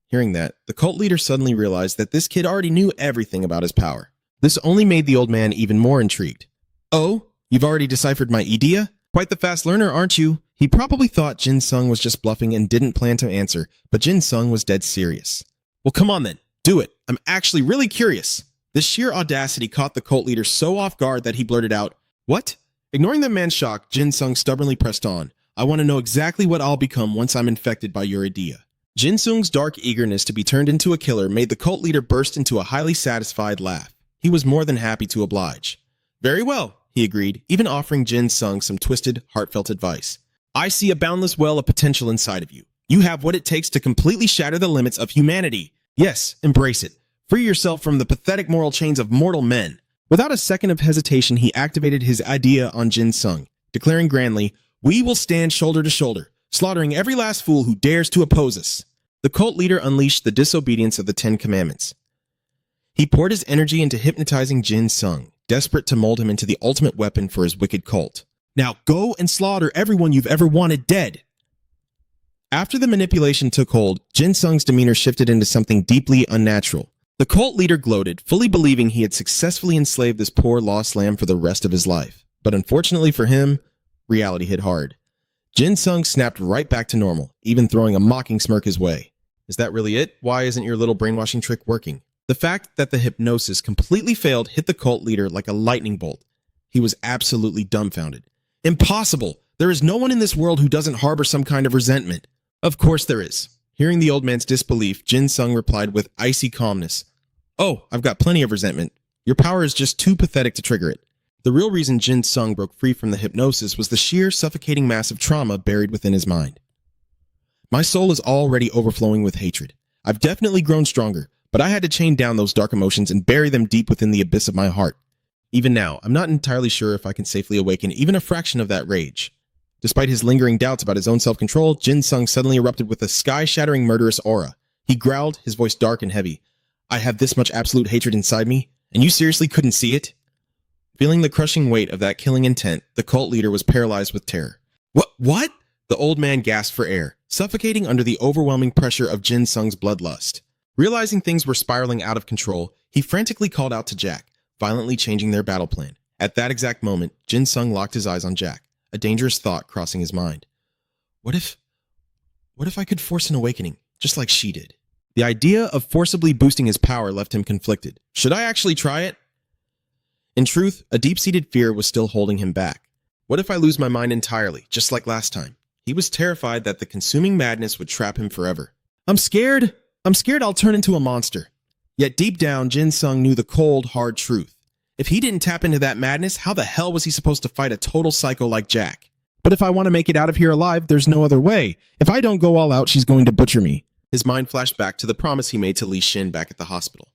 Hearing that, the cult leader suddenly realized that this kid already knew everything about his power. This only made the old man even more intrigued. Oh, you've already deciphered my idea? Quite the fast learner, aren't you? He probably thought Jin Sung was just bluffing and didn't plan to answer, but Jin Sung was dead serious. Well, come on then, do it. I'm actually really curious. This sheer audacity caught the cult leader so off guard that he blurted out, "What?" Ignoring the man's shock, Jin Sung stubbornly pressed on. I want to know exactly what I'll become once I'm infected by your idea. Jin Sung's dark eagerness to be turned into a killer made the cult leader burst into a highly satisfied laugh. He was more than happy to oblige. Very well, he agreed, even offering Jin Sung some twisted, heartfelt advice. I see a boundless well of potential inside of you. You have what it takes to completely shatter the limits of humanity. Yes, embrace it. Free yourself from the pathetic moral chains of mortal men. Without a second of hesitation, he activated his idea on Jin Sung, declaring grandly, we will stand shoulder to shoulder, slaughtering every last fool who dares to oppose us. The cult leader unleashed the disobedience of the 10 Commandments. He poured his energy into hypnotizing Jin Sung, desperate to mold him into the ultimate weapon for his wicked cult. Now go and slaughter everyone you've ever wanted dead. After the manipulation took hold, Jin Sung's demeanor shifted into something deeply unnatural. The cult leader gloated, fully believing he had successfully enslaved this poor lost lamb for the rest of his life. But unfortunately for him, reality hit hard. Jin Sung snapped right back to normal, even throwing a mocking smirk his way. Is that really it? Why isn't your little brainwashing trick working? The fact that the hypnosis completely failed hit the cult leader like a lightning bolt. He was absolutely dumbfounded. Impossible! There is no one in this world who doesn't harbor some kind of resentment. Of course there is. Hearing the old man's disbelief, Jin Sung replied with icy calmness. Oh, I've got plenty of resentment. Your power is just too pathetic to trigger it. The real reason Jin Sung broke free from the hypnosis was the sheer suffocating mass of trauma buried within his mind. My soul is already overflowing with hatred. I've definitely grown stronger, but I had to chain down those dark emotions and bury them deep within the abyss of my heart. Even now, I'm not entirely sure if I can safely awaken even a fraction of that rage. Despite his lingering doubts about his own self-control, Jin Sung suddenly erupted with a sky-shattering murderous aura. He growled, his voice dark and heavy. I have this much absolute hatred inside me, and you seriously couldn't see it? Feeling the crushing weight of that killing intent, the cult leader was paralyzed with terror. What? The old man gasped for air, suffocating under the overwhelming pressure of Jin Sung's bloodlust. Realizing things were spiraling out of control, he frantically called out to Jack, violently changing their battle plan. At that exact moment, Jin Sung locked his eyes on Jack, a dangerous thought crossing his mind. What if I could force an awakening, just like she did? The idea of forcibly boosting his power left him conflicted. Should I actually try it? In truth, a deep-seated fear was still holding him back. What if I lose my mind entirely, just like last time? He was terrified that the consuming madness would trap him forever. I'm scared I'll turn into a monster. Yet deep down, Jin Sung knew the cold, hard truth. If he didn't tap into that madness, how the hell was he supposed to fight a total psycho like Jack? But if I want to make it out of here alive, there's no other way. If I don't go all out, she's going to butcher me. His mind flashed back to the promise he made to Li Xin back at the hospital.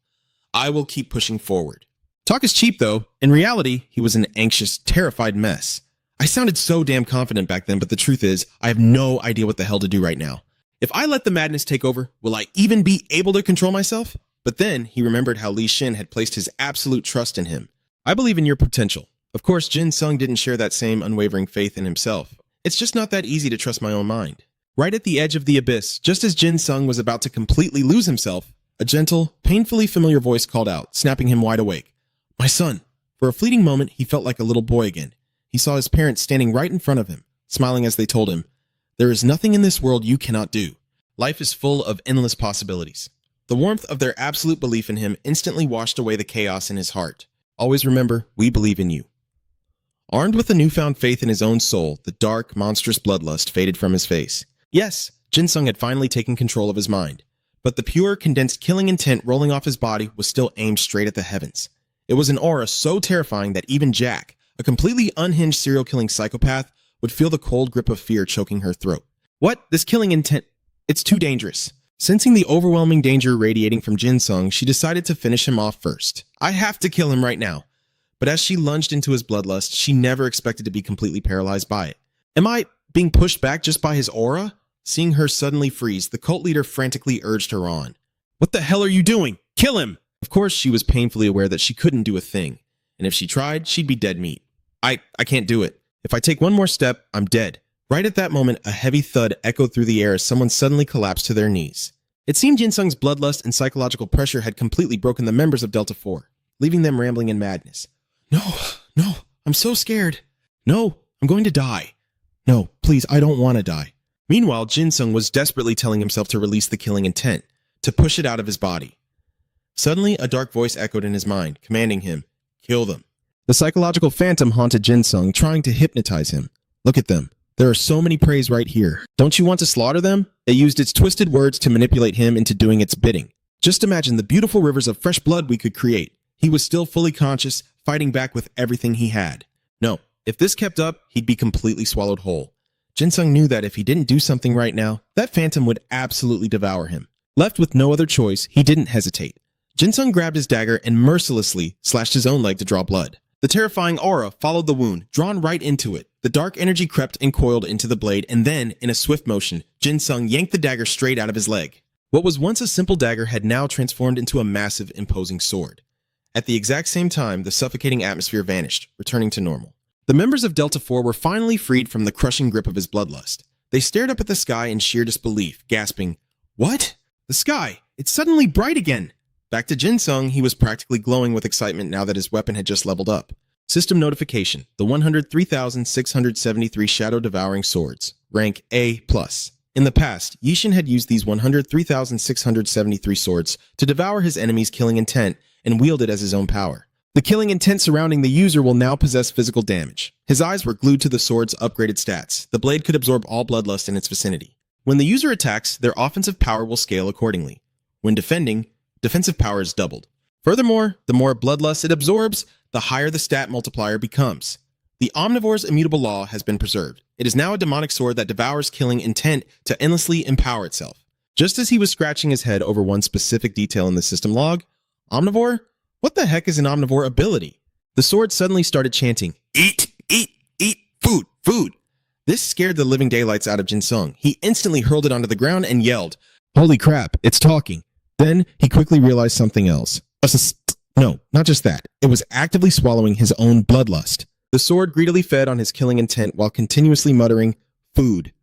I will keep pushing forward. Talk is cheap, though. In reality, he was an anxious, terrified mess. I sounded so damn confident back then, but the truth is, I have no idea what the hell to do right now. If I let the madness take over, will I even be able to control myself? But then he remembered how Li Xin had placed his absolute trust in him. I believe in your potential. Of course, Jin Sung didn't share that same unwavering faith in himself. It's just not that easy to trust my own mind. Right at the edge of the abyss, just as Jin Sung was about to completely lose himself, a gentle, painfully familiar voice called out, snapping him wide awake. My son. For a fleeting moment, he felt like a little boy again. He saw his parents standing right in front of him, smiling as they told him, there is nothing in this world you cannot do. Life is full of endless possibilities. The warmth of their absolute belief in him instantly washed away the chaos in his heart. Always remember, we believe in you. Armed with a newfound faith in his own soul, the dark, monstrous bloodlust faded from his face. Yes, Jin Sung had finally taken control of his mind, but the pure, condensed killing intent rolling off his body was still aimed straight at the heavens. It was an aura so terrifying that even Jack, a completely unhinged serial-killing psychopath, would feel the cold grip of fear choking her throat. What? This killing intent? It's too dangerous. Sensing the overwhelming danger radiating from Jin Sung, she decided to finish him off first. I have to kill him right now. But as she lunged into his bloodlust, she never expected to be completely paralyzed by it. Am I being pushed back just by his aura? Seeing her suddenly freeze, the cult leader frantically urged her on. What the hell are you doing? Kill him! Of course, she was painfully aware that she couldn't do a thing. And if she tried, she'd be dead meat. I can't do it. If I take one more step, I'm dead. Right at that moment, a heavy thud echoed through the air as someone suddenly collapsed to their knees. It seemed Jin Sung's bloodlust and psychological pressure had completely broken the members of Delta 4, leaving them rambling in madness. No, I'm so scared. No, I'm going to die. No, please, I don't want to die. Meanwhile, Jin Sung was desperately telling himself to release the killing intent, to push it out of his body. Suddenly, a dark voice echoed in his mind, commanding him, kill them. The psychological phantom haunted Jin Sung, trying to hypnotize him. Look at them. There are so many preys right here. Don't you want to slaughter them? It used its twisted words to manipulate him into doing its bidding. Just imagine the beautiful rivers of fresh blood we could create. He was still fully conscious, fighting back with everything he had. No, if this kept up, he'd be completely swallowed whole. Jin Sung knew that if he didn't do something right now, that phantom would absolutely devour him. Left with no other choice, he didn't hesitate. Jin Sung grabbed his dagger and mercilessly slashed his own leg to draw blood. The terrifying aura followed the wound, drawn right into it. The dark energy crept and coiled into the blade, and then, in a swift motion, Jin Sung yanked the dagger straight out of his leg. What was once a simple dagger had now transformed into a massive, imposing sword. At the exact same time, the suffocating atmosphere vanished, returning to normal. The members of Delta 4 were finally freed from the crushing grip of his bloodlust. They stared up at the sky in sheer disbelief, gasping, What? The sky! It's suddenly bright again! Back to Jin Sung, he was practically glowing with excitement now that his weapon had just leveled up. System notification, the 103,673 Shadow-Devouring Swords, rank A+. In the past, Yishin had used these 103,673 swords to devour his enemy's killing intent and wield it as his own power. The killing intent surrounding the user will now possess physical damage. His eyes were glued to the sword's upgraded stats. The blade could absorb all bloodlust in its vicinity. When the user attacks, their offensive power will scale accordingly. When defending, defensive power is doubled. Furthermore, the more bloodlust it absorbs, the higher the stat multiplier becomes. The Omnivore's immutable law has been preserved. It is now a demonic sword that devours killing intent to endlessly empower itself. Just as he was scratching his head over one specific detail in the system log, Omnivore? What the heck is an Omnivore ability? The sword suddenly started chanting, Eat, eat, eat, food, food. This scared the living daylights out of Jin Sung. He instantly hurled it onto the ground and yelled, Holy crap, it's talking. Then he quickly realized something else. No, not just that. It was actively swallowing his own bloodlust. The sword greedily fed on his killing intent while continuously muttering, food.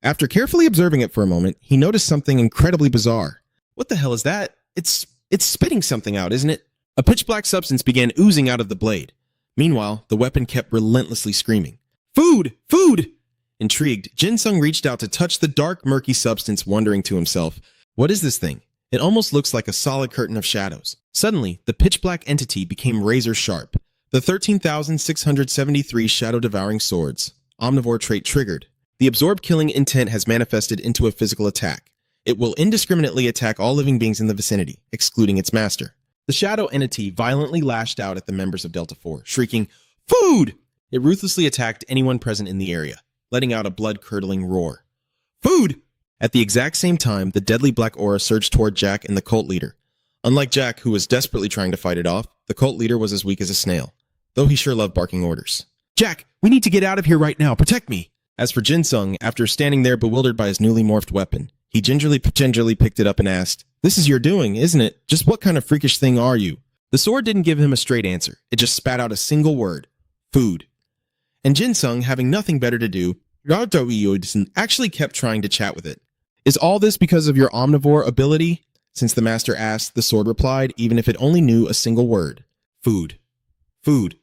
After carefully observing it for a moment, he noticed something incredibly bizarre. What the hell is that? It's spitting something out, isn't it? A pitch-black substance began oozing out of the blade. Meanwhile, the weapon kept relentlessly screaming, Food! Food! Intrigued, Jin Sung reached out to touch the dark, murky substance, wondering to himself, What is this thing? It almost looks like a solid curtain of shadows. Suddenly, the pitch-black entity became razor-sharp. The 13,673 Shadow-Devouring Swords. Omnivore trait triggered. The absorbed killing intent has manifested into a physical attack. It will indiscriminately attack all living beings in the vicinity, excluding its master. The shadow entity violently lashed out at the members of Delta 4, shrieking, Food! It ruthlessly attacked anyone present in the area, letting out a blood-curdling roar. Food! At the exact same time, the deadly black aura surged toward Jack and the cult leader. Unlike Jack, who was desperately trying to fight it off, the cult leader was as weak as a snail, though he sure loved barking orders. Jack, we need to get out of here right now. Protect me. As for Jinsung, after standing there bewildered by his newly morphed weapon, he gingerly picked it up and asked, "This is your doing, isn't it? Just what kind of freakish thing are you?" The sword didn't give him a straight answer. It just spat out a single word: food. And Jinsung, having nothing better to do, actually kept trying to chat with it. "Is all this because of your omnivore ability?" Since the master asked, the sword replied, even if it only knew a single word: food. Food.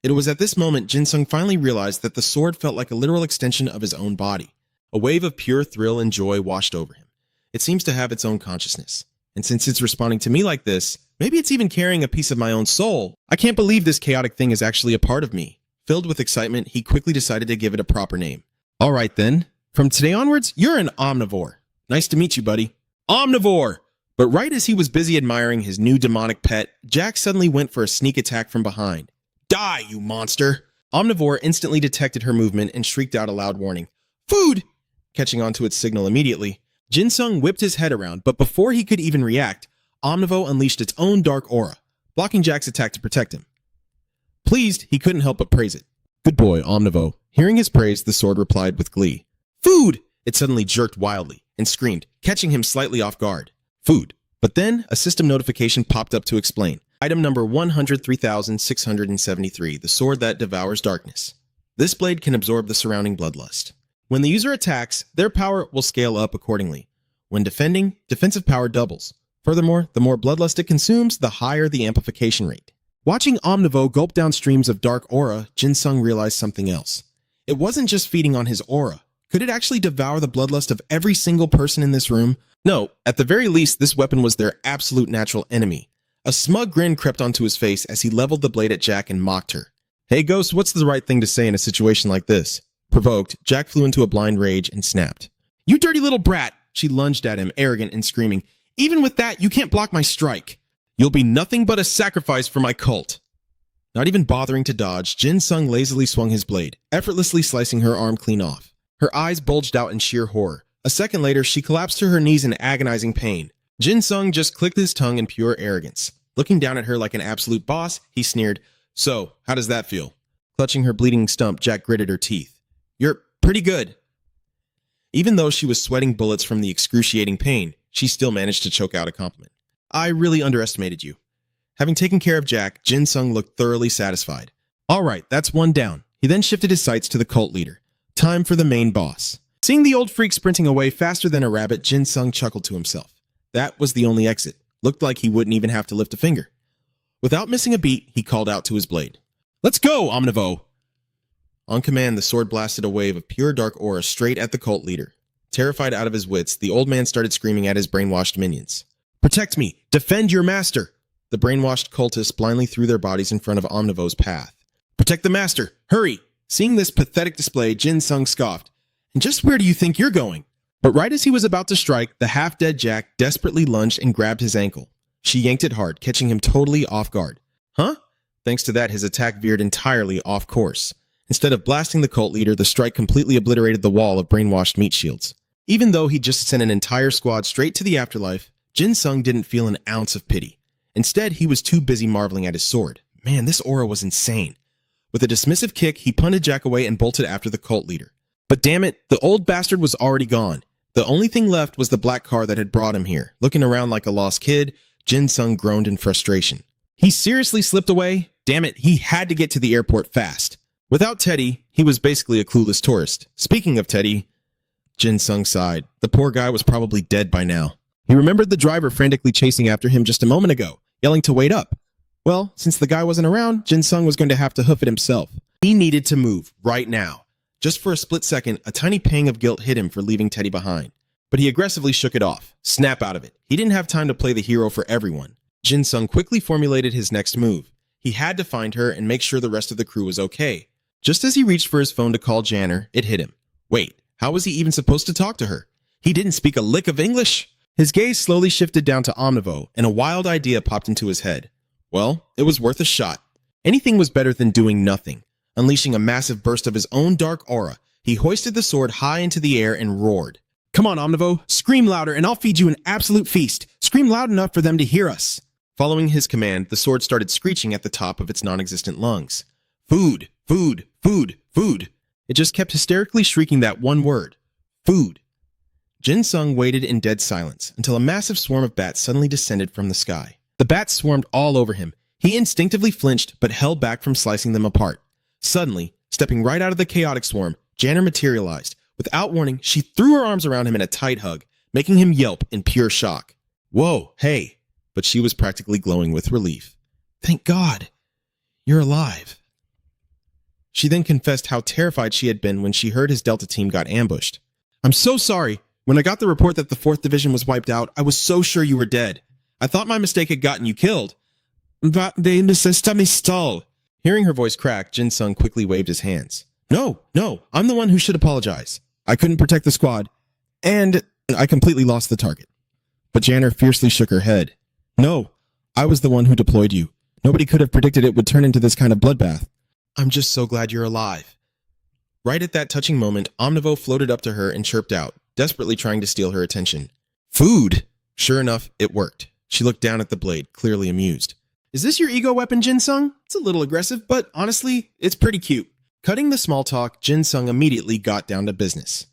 It was at this moment Jinsung finally realized that the sword felt like a literal extension of his own body. A wave of pure thrill and joy washed over him. It seems to have its own consciousness. And since it's responding to me like this, maybe it's even carrying a piece of my own soul. I can't believe this chaotic thing is actually a part of me. Filled with excitement, he quickly decided to give it a proper name. "All right then. From today onwards, you're an omnivore. Nice to meet you, buddy." Omnivore! But right as he was busy admiring his new demonic pet, Jack suddenly went for a sneak attack from behind. "Die, you monster!" Omnivore instantly detected her movement and shrieked out a loud warning. "Food!" Catching on to its signal immediately, Jinsung whipped his head around, but before he could even react, Omnivore unleashed its own dark aura, blocking Jack's attack to protect him. Pleased, he couldn't help but praise it. "Good boy, Omnivore." Hearing his praise, the sword replied with glee. "Food!" It suddenly jerked wildly and screamed, catching him slightly off guard. Food. But then, a system notification popped up to explain. Item number 103,673, the sword that devours darkness. This blade can absorb the surrounding bloodlust. When the user attacks, their power will scale up accordingly. When defending, defensive power doubles. Furthermore, the more bloodlust it consumes, the higher the amplification rate. Watching Omnivore gulp down streams of dark aura, Jinsung realized something else. It wasn't just feeding on his aura. Could it actually devour the bloodlust of every single person in this room? No, at the very least, this weapon was their absolute natural enemy. A smug grin crept onto his face as he leveled the blade at Jack and mocked her. "Hey Ghost, what's the right thing to say in a situation like this?" Provoked, Jack flew into a blind rage and snapped. "You dirty little brat!" She lunged at him, arrogant and screaming. "Even with that, you can't block my strike. You'll be nothing but a sacrifice for my cult." Not even bothering to dodge, Jinsung lazily swung his blade, effortlessly slicing her arm clean off. Her eyes bulged out in sheer horror. A second later, she collapsed to her knees in agonizing pain. Jinsung just clicked his tongue in pure arrogance. Looking down at her like an absolute boss, he sneered, "So, how does that feel?" Clutching her bleeding stump, Jack gritted her teeth. "You're pretty good." Even though she was sweating bullets from the excruciating pain, she still managed to choke out a compliment. "I really underestimated you." Having taken care of Jack, Jinsung looked thoroughly satisfied. "All right, that's one down." He then shifted his sights to the cult leader. Time for the main boss. Seeing the old freak sprinting away faster than a rabbit, Jinsung chuckled to himself. That was the only exit. Looked like he wouldn't even have to lift a finger. Without missing a beat, he called out to his blade. "Let's go, Omnivore!" On command, the sword blasted a wave of pure dark aura straight at the cult leader. Terrified out of his wits, the old man started screaming at his brainwashed minions. "Protect me! Defend your master!" The brainwashed cultists blindly threw their bodies in front of Omnivore's path. "Protect the master! Hurry!" Seeing this pathetic display, Jinsung scoffed. "And just where do you think you're going?" But right as he was about to strike, the half-dead Jack desperately lunged and grabbed his ankle. She yanked it hard, catching him totally off guard. Huh? Thanks to that, his attack veered entirely off course. Instead of blasting the cult leader, the strike completely obliterated the wall of brainwashed meat shields. Even though he just sent an entire squad straight to the afterlife, Jinsung didn't feel an ounce of pity. Instead, he was too busy marveling at his sword. Man, this aura was insane. With a dismissive kick, he punted Jack away and bolted after the cult leader. But damn it, the old bastard was already gone. The only thing left was the black car that had brought him here. Looking around like a lost kid, Jinsung groaned in frustration. He seriously slipped away? Damn it, he had to get to the airport fast. Without Teddy, he was basically a clueless tourist. Speaking of Teddy, Jinsung sighed. The poor guy was probably dead by now. He remembered the driver frantically chasing after him just a moment ago, yelling to wait up. Well, since the guy wasn't around, Jinsung was going to have to hoof it himself. He needed to move, right now. Just for a split second, a tiny pang of guilt hit him for leaving Teddy behind. But he aggressively shook it off. Snap out of it. He didn't have time to play the hero for everyone. Jinsung quickly formulated his next move. He had to find her and make sure the rest of the crew was okay. Just as he reached for his phone to call Janner, it hit him. Wait, how was he even supposed to talk to her? He didn't speak a lick of English. His gaze slowly shifted down to Omnivore, and a wild idea popped into his head. Well, it was worth a shot. Anything was better than doing nothing. Unleashing a massive burst of his own dark aura, he hoisted the sword high into the air and roared. "Come on, Omnivore, scream louder and I'll feed you an absolute feast. Scream loud enough for them to hear us." Following his command, the sword started screeching at the top of its non-existent lungs. "Food, food, food, food." It just kept hysterically shrieking that one word, food. Jin Sung waited in dead silence until a massive swarm of bats suddenly descended from the sky. The bats swarmed all over him. He instinctively flinched but held back from slicing them apart. Suddenly, stepping right out of the chaotic swarm, Janner materialized. Without warning, she threw her arms around him in a tight hug, making him yelp in pure shock. Whoa, hey. But she was practically glowing with relief. Thank God. You're alive. She then confessed how terrified she had been when she heard his Delta team got ambushed. I'm so sorry. When I got the report that the 4th Division was wiped out, I was so sure you were dead. I thought my mistake had gotten you killed. But they necessita me stall. Hearing her voice crack, Jin Sung quickly waved his hands. No, I'm the one who should apologize. I couldn't protect the squad, and I completely lost the target. But Janner fiercely shook her head. No, I was the one who deployed you. Nobody could have predicted it would turn into this kind of bloodbath. I'm just so glad you're alive. Right at that touching moment, Omnivo floated up to her and chirped out, desperately trying to steal her attention. Food! Sure enough, it worked. She looked down at the blade, clearly amused. Is this your ego weapon, Jin Sung? It's a little aggressive, but honestly, it's pretty cute. Cutting the small talk, Jin Sung immediately got down to business.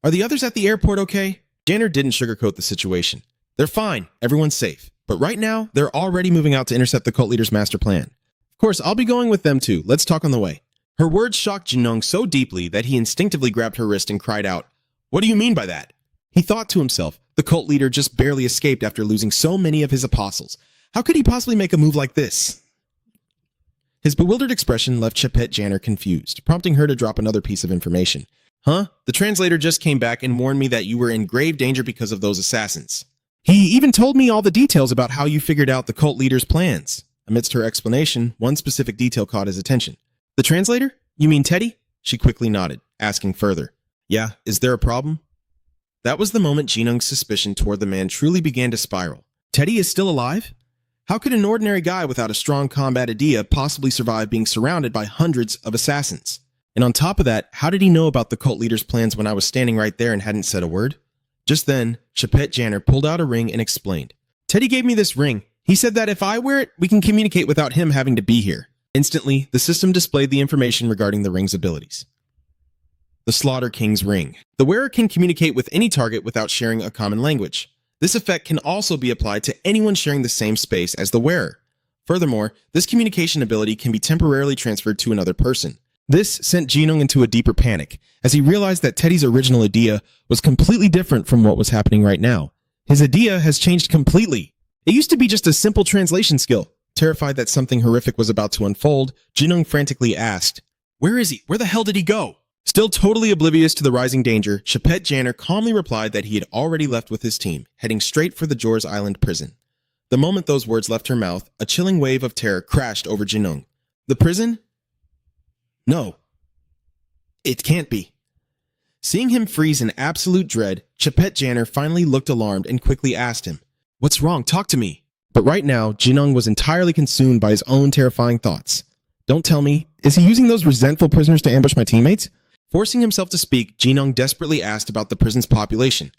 Are the others at the airport okay? Janner didn't sugarcoat the situation. They're fine, everyone's safe. But right now, they're already moving out to intercept the cult leader's master plan. Of course, I'll be going with them too. Let's talk on the way. Her words shocked Jinung so deeply that he instinctively grabbed her wrist and cried out, What do you mean by that? He thought to himself, the cult leader just barely escaped after losing so many of his apostles. How could he possibly make a move like this? His bewildered expression left Chapet Janner confused, prompting her to drop another piece of information. Huh? The translator just came back and warned me that you were in grave danger because of those assassins. He even told me all the details about how you figured out the cult leader's plans. Amidst her explanation, one specific detail caught his attention. The translator? You mean Teddy? She quickly nodded, asking further. Yeah, is there a problem? That was the moment Jinung's suspicion toward the man truly began to spiral. Teddy is still alive? How could an ordinary guy without a strong combat idea possibly survive being surrounded by hundreds of assassins? And on top of that, how did he know about the cult leader's plans when I was standing right there and hadn't said a word? Just then, Chapet Janner pulled out a ring and explained. Teddy gave me this ring. He said that if I wear it, we can communicate without him having to be here. Instantly, the system displayed the information regarding the ring's abilities. The Slaughter King's Ring. The wearer can communicate with any target without sharing a common language. This effect can also be applied to anyone sharing the same space as the wearer. Furthermore, this communication ability can be temporarily transferred to another person. This sent Jinung into a deeper panic, as he realized that Teddy's original idea was completely different from what was happening right now. His idea has changed completely. It used to be just a simple translation skill. Terrified that something horrific was about to unfold, Jinung frantically asked, Where is he? Where the hell did he go? Still totally oblivious to the rising danger, Chapet Janner calmly replied that he had already left with his team, heading straight for the Jors Island prison. The moment those words left her mouth, a chilling wave of terror crashed over Jinung. The prison? No. It can't be. Seeing him freeze in absolute dread, Chapet Janner finally looked alarmed and quickly asked him, What's wrong? Talk to me. But right now, Jinung was entirely consumed by his own terrifying thoughts. Don't tell me, is he using those resentful prisoners to ambush my teammates? Forcing himself to speak, Jinung desperately asked about the prison's population.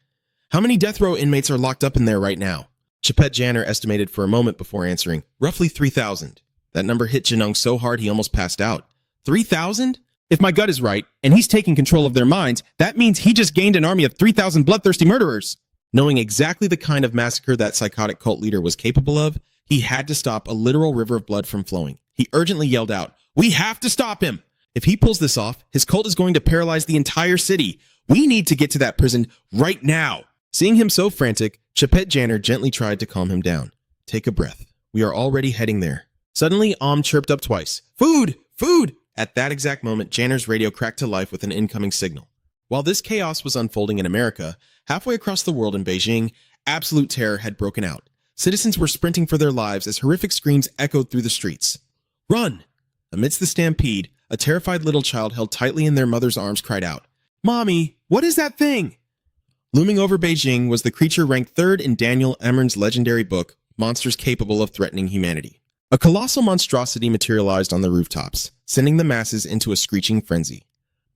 How many death row inmates are locked up in there right now? Chapet Janner estimated for a moment before answering, roughly 3,000. That number hit Jinung so hard he almost passed out. 3,000? If my gut is right, and he's taking control of their minds, that means he just gained an army of 3,000 bloodthirsty murderers. Knowing exactly the kind of massacre that psychotic cult leader was capable of, he had to stop a literal river of blood from flowing. He urgently yelled out, We have to stop him! If he pulls this off, his cult is going to paralyze the entire city. We need to get to that prison right now. Seeing him so frantic, Chapet Janner gently tried to calm him down. Take a breath. We are already heading there. Suddenly, chirped up twice. Food! Food! At that exact moment, Janner's radio cracked to life with an incoming signal. While this chaos was unfolding in America, halfway across the world in Beijing, absolute terror had broken out. Citizens were sprinting for their lives as horrific screams echoed through the streets. Run! Amidst the stampede, a terrified little child held tightly in their mother's arms cried out, Mommy, what is that thing? Looming over Beijing was the creature ranked third in Daniel Emmern's legendary book, Monsters Capable of Threatening Humanity. A colossal monstrosity materialized on the rooftops, sending the masses into a screeching frenzy.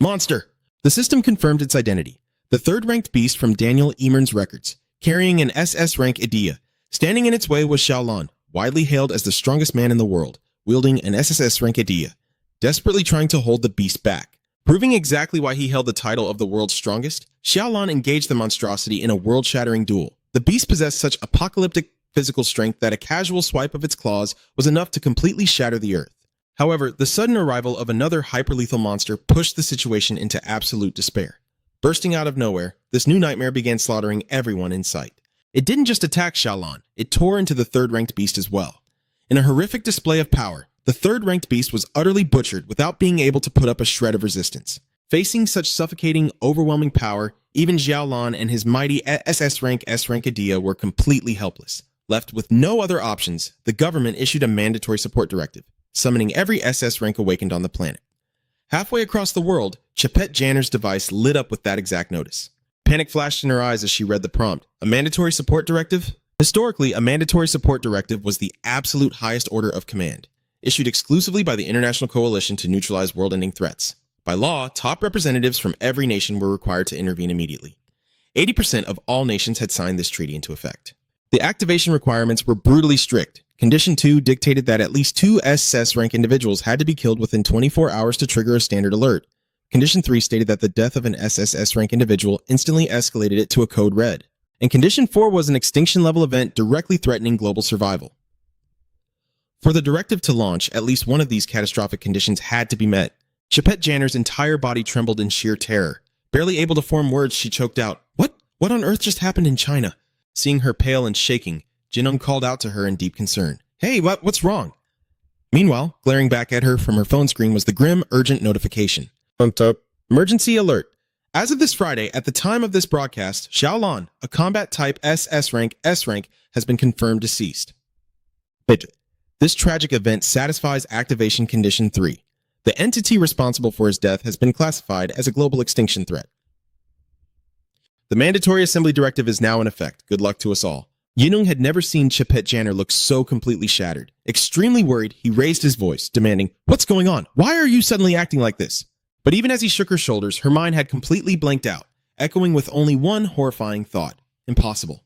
Monster! The system confirmed its identity. The third-ranked beast from Daniel Emmern's records, carrying an SS rank idea. Standing in its way was Xiaolan, widely hailed as the strongest man in the world, wielding an SSS rank idea, desperately trying to hold the beast back. Proving exactly why he held the title of the world's strongest, Xiaolan engaged the monstrosity in a world-shattering duel. The beast possessed such apocalyptic physical strength that a casual swipe of its claws was enough to completely shatter the earth. However, the sudden arrival of another hyperlethal monster pushed the situation into absolute despair. Bursting out of nowhere, this new nightmare began slaughtering everyone in sight. It didn't just attack Xiaolan, it tore into the third-ranked beast as well. In a horrific display of power, the third-ranked beast was utterly butchered without being able to put up a shred of resistance. Facing such suffocating, overwhelming power, even Xiaolan and his mighty SS rank S-rank Adia were completely helpless. Left with no other options, the government issued a mandatory support directive, summoning every SS rank awakened on the planet. Halfway across the world, Chapet Janner's device lit up with that exact notice. Panic flashed in her eyes as she read the prompt. A mandatory support directive? Historically, a mandatory support directive was the absolute highest order of command, issued exclusively by the International Coalition to neutralize world-ending threats. By law, top representatives from every nation were required to intervene immediately. 80% of all nations had signed this treaty into effect. The activation requirements were brutally strict. Condition 2 dictated that at least 2 SS rank individuals had to be killed within 24 hours to trigger a standard alert. Condition 3 stated that the death of an SSS rank individual instantly escalated it to a code red. And Condition 4 was an extinction-level event directly threatening global survival. For the directive to launch, at least one of these catastrophic conditions had to be met. Chapet Janner's entire body trembled in sheer terror. Barely able to form words, she choked out, What on earth just happened in China? Seeing her pale and shaking, Jinung called out to her in deep concern. Hey, what's wrong? Meanwhile, glaring back at her from her phone screen was the grim, urgent notification. Emergency alert. As of this Friday, at the time of this broadcast, Xiaolan, a combat type SS rank S-rank, has been confirmed deceased. This tragic event satisfies activation condition 3. The entity responsible for his death has been classified as a global extinction threat. The mandatory assembly directive is now in effect. Good luck to us all. Yinung had never seen Chapet Janner look so completely shattered. Extremely worried, he raised his voice, demanding, What's going on? Why are you suddenly acting like this? But even as he shook her shoulders, her mind had completely blanked out, echoing with only one horrifying thought. Impossible.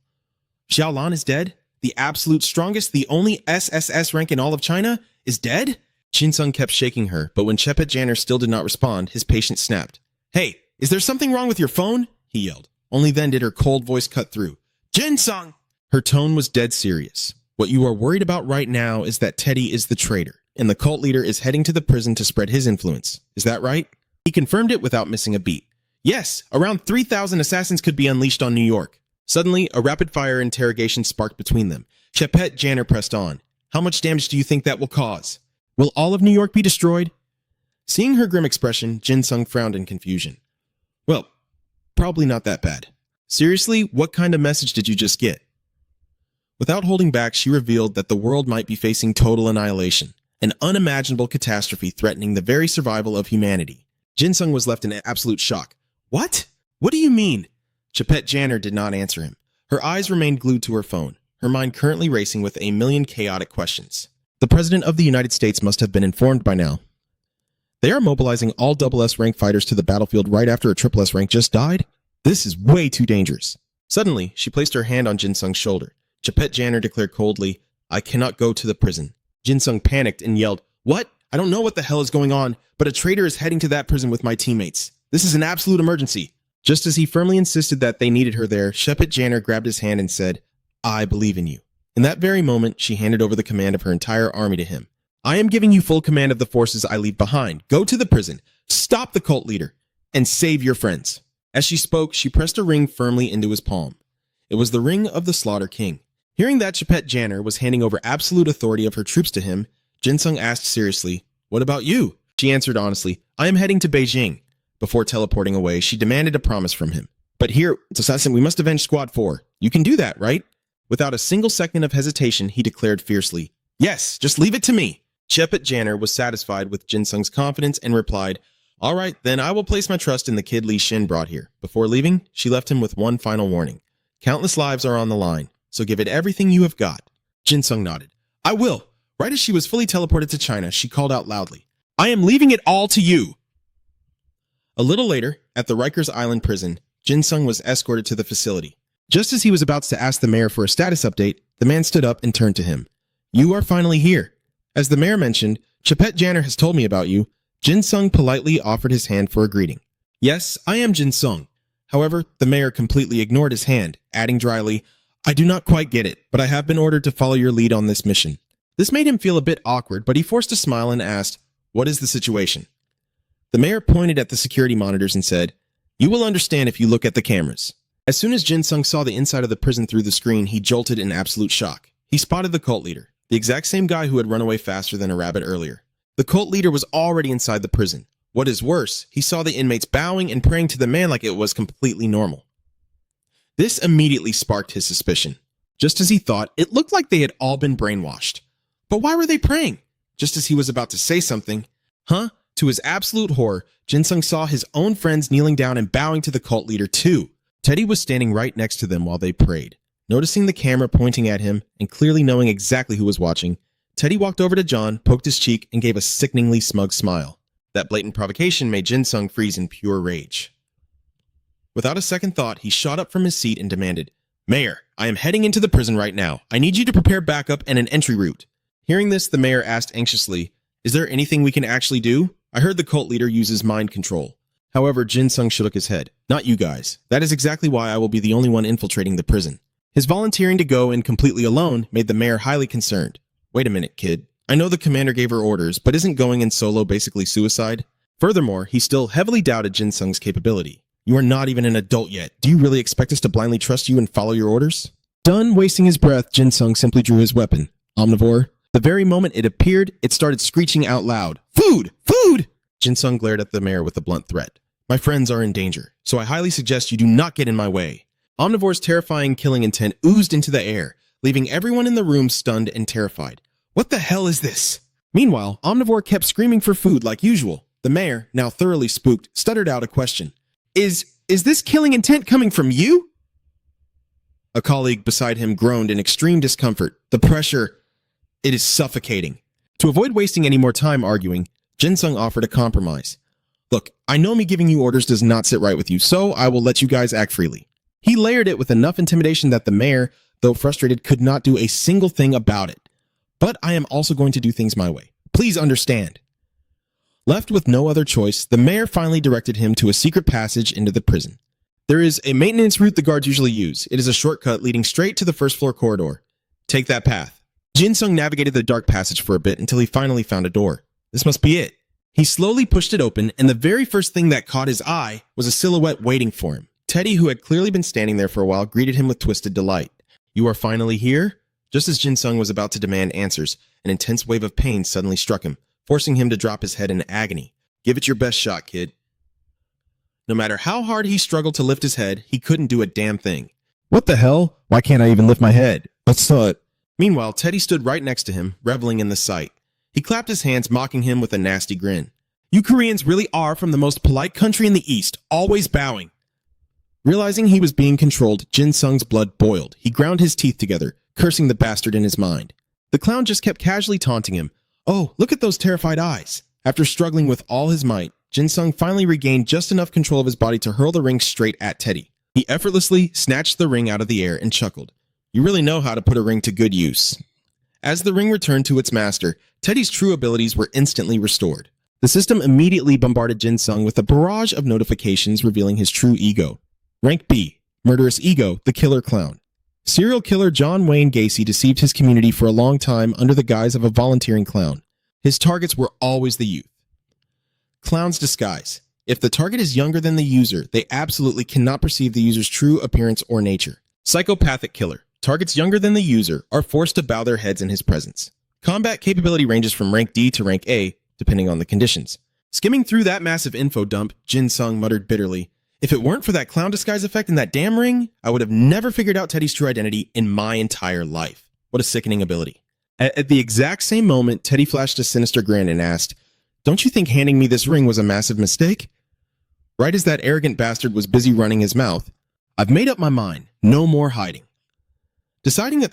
Xiaolan is dead? The absolute strongest, the only SSS rank in all of China, is dead? Jinsung kept shaking her, but when Chapet Janner still did not respond, his patience snapped. Hey, is there something wrong with your phone? He yelled. Only then did her cold voice cut through. Jinsung! Her tone was dead serious. What you are worried about right now is that Teddy is the traitor, and the cult leader is heading to the prison to spread his influence. Is that right? He confirmed it without missing a beat. Yes, around 3,000 assassins could be unleashed on New York. Suddenly, a rapid-fire interrogation sparked between them. Chapet Janner pressed on. How much damage do you think that will cause? Will all of New York be destroyed? Seeing her grim expression, Jinsung frowned in confusion. Well, probably not that bad. Seriously, what kind of message did you just get? Without holding back, she revealed that the world might be facing total annihilation, an unimaginable catastrophe threatening the very survival of humanity. Jinsung was left in absolute shock. What? What do you mean? Chapet Janner did not answer him. Her eyes remained glued to her phone, her mind currently racing with a million chaotic questions. The President of the United States must have been informed by now. They are mobilizing all SS rank fighters to the battlefield right after a SSS rank just died? This is way too dangerous. Suddenly, she placed her hand on Jinsung's shoulder. Chapet Janner declared coldly, I cannot go to the prison. Jinsung panicked and yelled, What? I don't know what the hell is going on, but a traitor is heading to that prison with my teammates. This is an absolute emergency. Just as he firmly insisted that they needed her there, Chapet Janner grabbed his hand and said, I believe in you. In that very moment, she handed over the command of her entire army to him. I am giving you full command of the forces I leave behind. Go to the prison, stop the cult leader, and save your friends. As she spoke, she pressed a ring firmly into his palm. It was the ring of the Slaughter King. Hearing that Chapet Janner was handing over absolute authority of her troops to him, Jinsung asked seriously, What about you? She answered honestly, I am heading to Beijing. Before teleporting away, she demanded a promise from him. But here, it's assassin, we must avenge Squad 4. You can do that, right? Without a single second of hesitation, he declared fiercely, Yes, just leave it to me. Chapet Janner was satisfied with Jinsung's confidence and replied, All right, then I will place my trust in the kid Li Xin brought here. Before leaving, she left him with one final warning. Countless lives are on the line, so give it everything you have got. Jinsung nodded. I will. Right as she was fully teleported to China, she called out loudly, I am leaving it all to you. A little later, at the Rikers Island prison, Jinsung was escorted to the facility. Just as he was about to ask the mayor for a status update, the man stood up and turned to him. You are finally here. As the mayor mentioned, Chapet Janner has told me about you. Jin Sung politely offered his hand for a greeting. Yes, I am Jin Sung. However, the mayor completely ignored his hand, adding dryly, I do not quite get it, but I have been ordered to follow your lead on this mission. This made him feel a bit awkward, but he forced a smile and asked, what is the situation? The mayor pointed at the security monitors and said, you will understand if you look at the cameras. As soon as Jin Sung saw the inside of the prison through the screen, he jolted in absolute shock. He spotted the cult leader, the exact same guy who had run away faster than a rabbit earlier. The cult leader was already inside the prison. What is worse, he saw the inmates bowing and praying to the man like it was completely normal. This immediately sparked his suspicion. Just as he thought, it looked like they had all been brainwashed. But why were they praying? Just as he was about to say something, to his absolute horror, Jin Sung saw his own friends kneeling down and bowing to the cult leader too. Teddy was standing right next to them while they prayed. Noticing the camera pointing at him and clearly knowing exactly who was watching, Teddy walked over to John, poked his cheek, and gave a sickeningly smug smile. That blatant provocation made Jin Sung freeze in pure rage. Without a second thought, he shot up from his seat and demanded, Mayor, I am heading into the prison right now. I need you to prepare backup and an entry route. Hearing this, the mayor asked anxiously, is there anything we can actually do? I heard the cult leader uses mind control. However, Jin Sung shook his head. Not you guys. That is exactly why I will be the only one infiltrating the prison. His volunteering to go in completely alone made the mayor highly concerned. Wait a minute, kid. I know the commander gave her orders, but isn't going in solo basically suicide? Furthermore, he still heavily doubted Jin Sung's capability. You are not even an adult yet. Do you really expect us to blindly trust you and follow your orders? Done wasting his breath, Jin Sung simply drew his weapon. Omnivore. The very moment it appeared, it started screeching out loud. Food! Food! Jin Sung glared at the mayor with a blunt threat. My friends are in danger, so I highly suggest you do not get in my way. Omnivore's terrifying killing intent oozed into the air, leaving everyone in the room stunned and terrified. What the hell is this? Meanwhile, Omnivore kept screaming for food like usual. The mayor, now thoroughly spooked, stuttered out a question. Is this killing intent coming from you? A colleague beside him groaned in extreme discomfort. The pressure, it is suffocating. To avoid wasting any more time arguing, Jin Sung offered a compromise. Look, I know me giving you orders does not sit right with you, so I will let you guys act freely. He layered it with enough intimidation that the mayor, though frustrated, could not do a single thing about it. But I am also going to do things my way. Please understand. Left with no other choice, the mayor finally directed him to a secret passage into the prison. There is a maintenance route the guards usually use. It is a shortcut leading straight to the first floor corridor. Take that path. Jin Sung navigated the dark passage for a bit until he finally found a door. This must be it. He slowly pushed it open, and the very first thing that caught his eye was a silhouette waiting for him. Teddy, who had clearly been standing there for a while, greeted him with twisted delight. You are finally here? Just as Jin Sung was about to demand answers, an intense wave of pain suddenly struck him, forcing him to drop his head in agony. Give it your best shot, kid. No matter how hard he struggled to lift his head, he couldn't do a damn thing.
What the hell? Why can't I even lift my head? What's that?
Meanwhile, Teddy stood right next to him, reveling in the sight. He clapped his hands, mocking him with a nasty grin. You Koreans really are from the most polite country in the East, always bowing. Realizing he was being controlled, Jin Sung's blood boiled. He ground his teeth together, cursing the bastard in his mind. The clown just kept casually taunting him. Oh, look at those terrified eyes. After struggling with all his might, Jin Sung finally regained just enough control of his body to hurl the ring straight at Teddy. He effortlessly snatched the ring out of the air and chuckled. You really know how to put a ring to good use. As the ring returned to its master, Teddy's true abilities were instantly restored. The system immediately bombarded Jin Sung with a barrage of notifications revealing his true ego. Rank B, Murderous Ego, the Killer Clown. Serial killer John Wayne Gacy deceived his community for a long time under the guise of a volunteering clown. His targets were always the youth. Clown's disguise. If the target is younger than the user, they absolutely cannot perceive the user's true appearance or nature. Psychopathic killer. Targets younger than the user are forced to bow their heads in his presence. Combat capability ranges from rank D to rank A, depending on the conditions. Skimming through that massive info dump, Jin Sung muttered bitterly, if it weren't for that clown disguise effect and that damn ring, I would have never figured out Teddy's true identity in my entire life. What a sickening ability. At the exact same moment, Teddy flashed a sinister grin and asked, don't you think handing me this ring was a massive mistake? Right as that arrogant bastard was busy running his mouth, I've made up my mind. No more hiding. Deciding that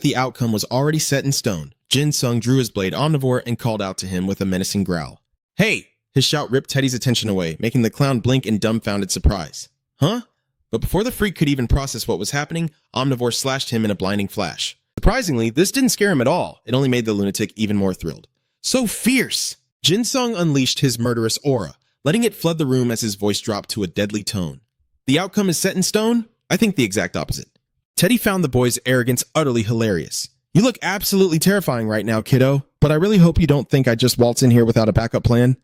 the outcome was already set in stone, Jin Sung drew his blade Omnivore and called out to him with a menacing growl. Hey! His shout ripped Teddy's attention away, making the clown blink in dumbfounded surprise. Huh? But before the freak could even process what was happening, Omnivore slashed him in a blinding flash. Surprisingly, this didn't scare him at all. It only made the lunatic even more thrilled. So fierce! Jin Sung unleashed his murderous aura, letting it flood the room as his voice dropped to a deadly tone. The outcome is set in stone? I think the exact opposite. Teddy found the boy's arrogance utterly hilarious. You look absolutely terrifying right now, kiddo, but I really hope you don't think I just waltz in here without a backup plan.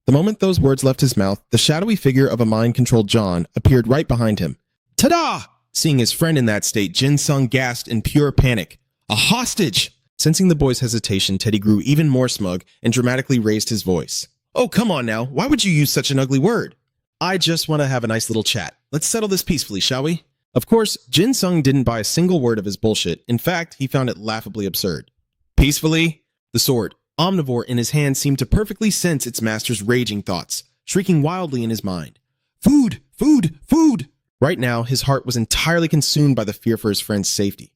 The moment those words left his mouth, the shadowy figure of a mind-controlled John appeared right behind him. Ta-da! Seeing his friend in that state, Jin Sung gasped in pure panic. A hostage! Sensing the boy's hesitation, Teddy grew even more smug and dramatically raised his voice. Oh, come on now. Why would you use such an ugly word? I just want to have a nice little chat. Let's settle this peacefully, shall we? Of course, Jin Sung didn't buy a single word of his bullshit. In fact, he found it laughably absurd. Peacefully? The sword, omnivore in his hand, seemed to perfectly sense its master's raging thoughts, shrieking wildly in his mind. Food! Food! Food! Right now, his heart was entirely consumed by the fear for his friend's safety.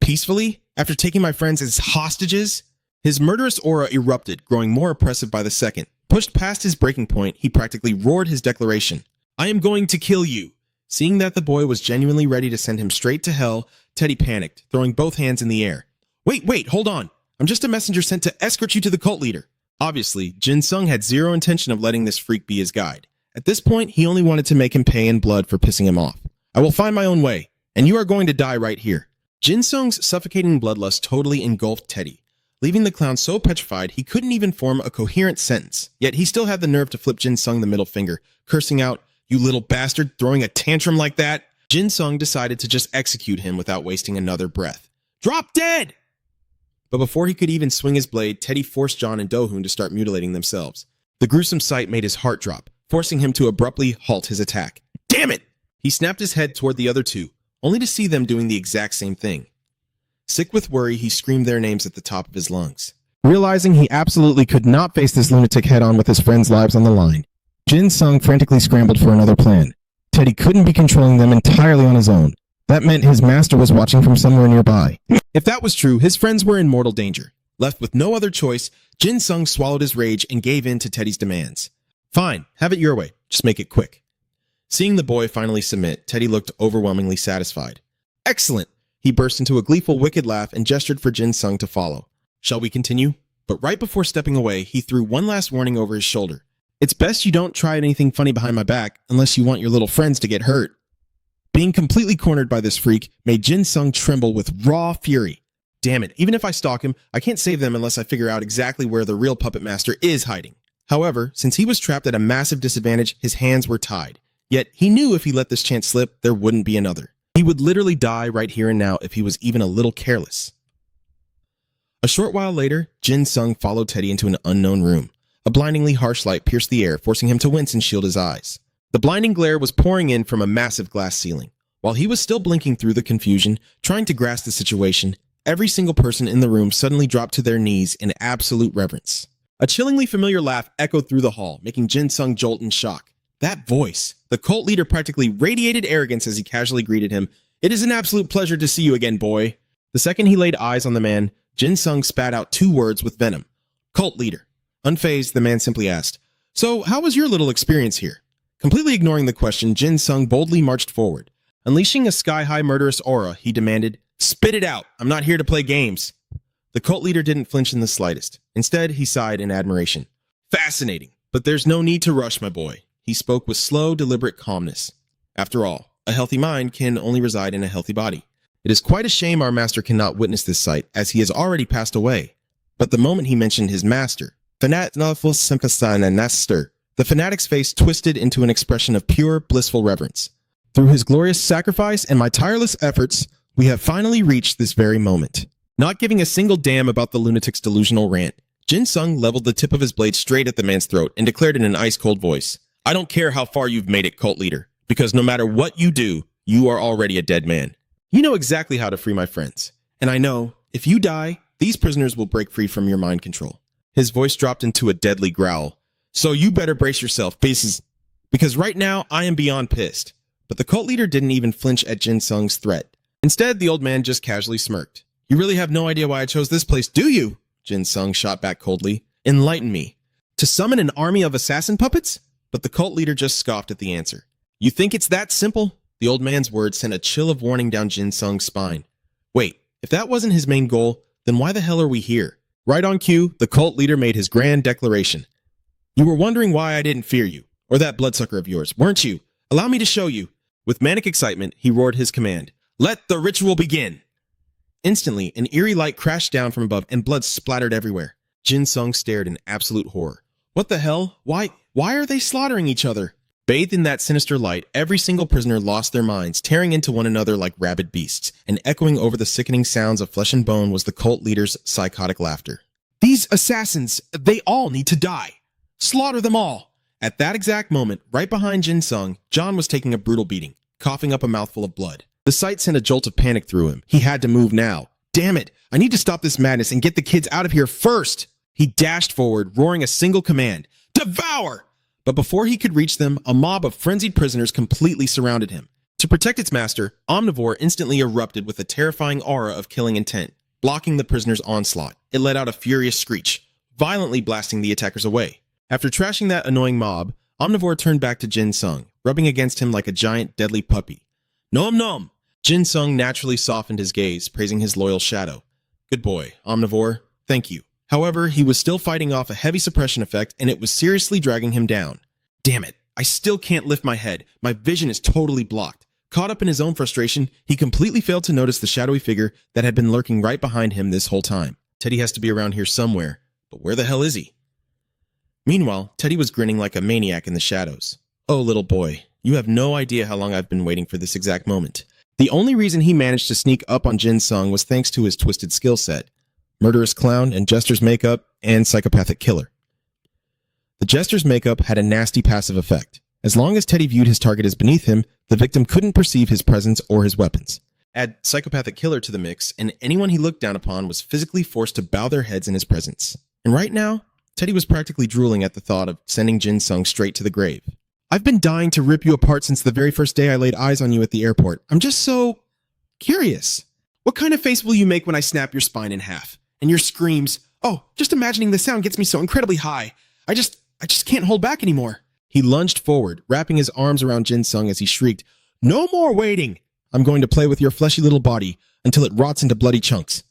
Peacefully? After taking my friends as hostages? His murderous aura erupted, growing more oppressive by the second. Pushed past his breaking point, he practically roared his declaration. I am going to kill you. Seeing that the boy was genuinely ready to send him straight to hell, Teddy panicked, throwing both hands in the air. Wait, hold on. I'm just a messenger sent to escort you to the cult leader. Obviously, Jin Sung had zero intention of letting this freak be his guide. At this point, he only wanted to make him pay in blood for pissing him off. I will find my own way, and you are going to die right here. Jin Sung's suffocating bloodlust totally engulfed Teddy, leaving the clown so petrified he couldn't even form a coherent sentence. Yet he still had the nerve to flip Jin Sung the middle finger, cursing out, "You little bastard, throwing a tantrum like that?" Jin Sung decided to just execute him without wasting another breath. Drop dead! But before he could even swing his blade, Teddy forced John and Do-hoon to start mutilating themselves. The gruesome sight made his heart drop, forcing him to abruptly halt his attack. Damn it! He snapped his head toward the other two, only to see them doing the exact same thing. Sick with worry, he screamed their names at the top of his lungs.
Realizing he absolutely could not face this lunatic head-on with his friends' lives on the line, Jin Sung frantically scrambled for another plan. Teddy couldn't be controlling them entirely on his own. That meant his master was watching from somewhere nearby.
If that was true, his friends were in mortal danger. Left with no other choice, Jin Sung swallowed his rage and gave in to Teddy's demands. Fine, have it your way. Just make it quick. Seeing the boy finally submit, Teddy looked overwhelmingly satisfied. Excellent! He burst into a gleeful, wicked laugh and gestured for Jin Sung to follow. Shall we continue? But right before stepping away, he threw one last warning over his shoulder. It's best you don't try anything funny behind my back unless you want your little friends to get hurt. Being completely cornered by this freak made Jin Sung tremble with raw fury. Damn it, even if I stalk him, I can't save them unless I figure out exactly where the real puppet master is hiding. However, since he was trapped at a massive disadvantage, his hands were tied. Yet he knew if he let this chance slip, there wouldn't be another. He would literally die right here and now if he was even a little careless. A short while later, Jin Sung followed Teddy into an unknown room. A blindingly harsh light pierced the air, forcing him to wince and shield his eyes. The blinding glare was pouring in from a massive glass ceiling. While he was still blinking through the confusion, trying to grasp the situation, every single person in the room suddenly dropped to their knees in absolute reverence. A chillingly familiar laugh echoed through the hall, making Jin Sung jolt in shock. That voice! The cult leader practically radiated arrogance as he casually greeted him. It is an absolute pleasure to see you again, boy. The second he laid eyes on the man, Jin Sung spat out two words with venom. Cult leader. Unfazed, the man simply asked, "So, how was your little experience here?" Completely ignoring the question, Jin Sung boldly marched forward. Unleashing a sky-high murderous aura, he demanded, "Spit it out! I'm not here to play games!" The cult leader didn't flinch in the slightest. Instead, he sighed in admiration. "Fascinating, but there's no need to rush, my boy." He spoke with slow, deliberate calmness. After all, a healthy mind can only reside in a healthy body. It is quite a shame our master cannot witness this sight, as he has already passed away. But the moment he mentioned his master, the fanatic's face twisted into an expression of pure, blissful reverence. Through his glorious sacrifice and my tireless efforts, we have finally reached this very moment. Not giving a single damn about the lunatic's delusional rant, Jin Sung leveled the tip of his blade straight at the man's throat and declared in an ice-cold voice, "I don't care how far you've made it, cult leader, because no matter what you do, you are already a dead man. You know exactly how to free my friends. And I know, if you die, these prisoners will break free from your mind control." His voice dropped into a deadly growl. "So you better brace yourself, pieces, because right now I am beyond pissed." But the cult leader didn't even flinch at Jin Sung's threat. Instead, the old man just casually smirked. "You really have no idea why I chose this place, do you?" Jin Sung shot back coldly. "Enlighten me. To summon an army of assassin puppets?" But the cult leader just scoffed at the answer. "You think it's that simple?" The old man's words sent a chill of warning down Jin Sung's spine. Wait, if that wasn't his main goal, then why the hell are we here? Right on cue, the cult leader made his grand declaration. You were wondering why I didn't fear you, or that bloodsucker of yours, weren't you? Allow me to show you. With manic excitement, he roared his command. Let the ritual begin! Instantly, an eerie light crashed down from above and blood splattered everywhere. Jin Sung stared in absolute horror. What the hell? Why are they slaughtering each other? Bathed in that sinister light, every single prisoner lost their minds, tearing into one another like rabid beasts, and echoing over the sickening sounds of flesh and bone was the cult leader's psychotic laughter. These assassins, they all need to die. Slaughter them all! At that exact moment, right behind Jin Sung, John was taking a brutal beating, coughing up a mouthful of blood. The sight sent a jolt of panic through him. He had to move now. Damn it! I need to stop this madness and get the kids out of here first! He dashed forward, roaring a single command. Devour! But before he could reach them, a mob of frenzied prisoners completely surrounded him. To protect its master, Omnivore instantly erupted with a terrifying aura of killing intent, blocking the prisoners' onslaught. It let out a furious screech, violently blasting the attackers away. After trashing that annoying mob, Omnivore turned back to Jin Sung, rubbing against him like a giant deadly puppy. Nom nom! Jin Sung naturally softened his gaze, praising his loyal shadow. Good boy, Omnivore. Thank you. However, he was still fighting off a heavy suppression effect, and it was seriously dragging him down. Damn it, I still can't lift my head. My vision is totally blocked. Caught up in his own frustration, he completely failed to notice the shadowy figure that had been lurking right behind him this whole time. Teddy has to be around here somewhere, but where the hell is he? Meanwhile, Teddy was grinning like a maniac in the shadows. Oh, little boy, you have no idea how long I've been waiting for this exact moment. The only reason he managed to sneak up on Jin Sung was thanks to his twisted skill set. Murderous clown and jester's makeup and psychopathic killer. The jester's makeup had a nasty passive effect. As long as Teddy viewed his target as beneath him, the victim couldn't perceive his presence or his weapons. Add psychopathic killer to the mix, and anyone he looked down upon was physically forced to bow their heads in his presence. And right now, Teddy was practically drooling at the thought of sending Jin Sung straight to the grave. I've been dying to rip you apart since the very first day I laid eyes on you at the airport. I'm just so curious. What kind of face will you make when I snap your spine in half? And your screams, oh, just imagining the sound gets me so incredibly high. I just can't hold back anymore. He lunged forward, wrapping his arms around Jin Sung as he shrieked, No more waiting! I'm going to play with your fleshy little body until it rots into bloody chunks.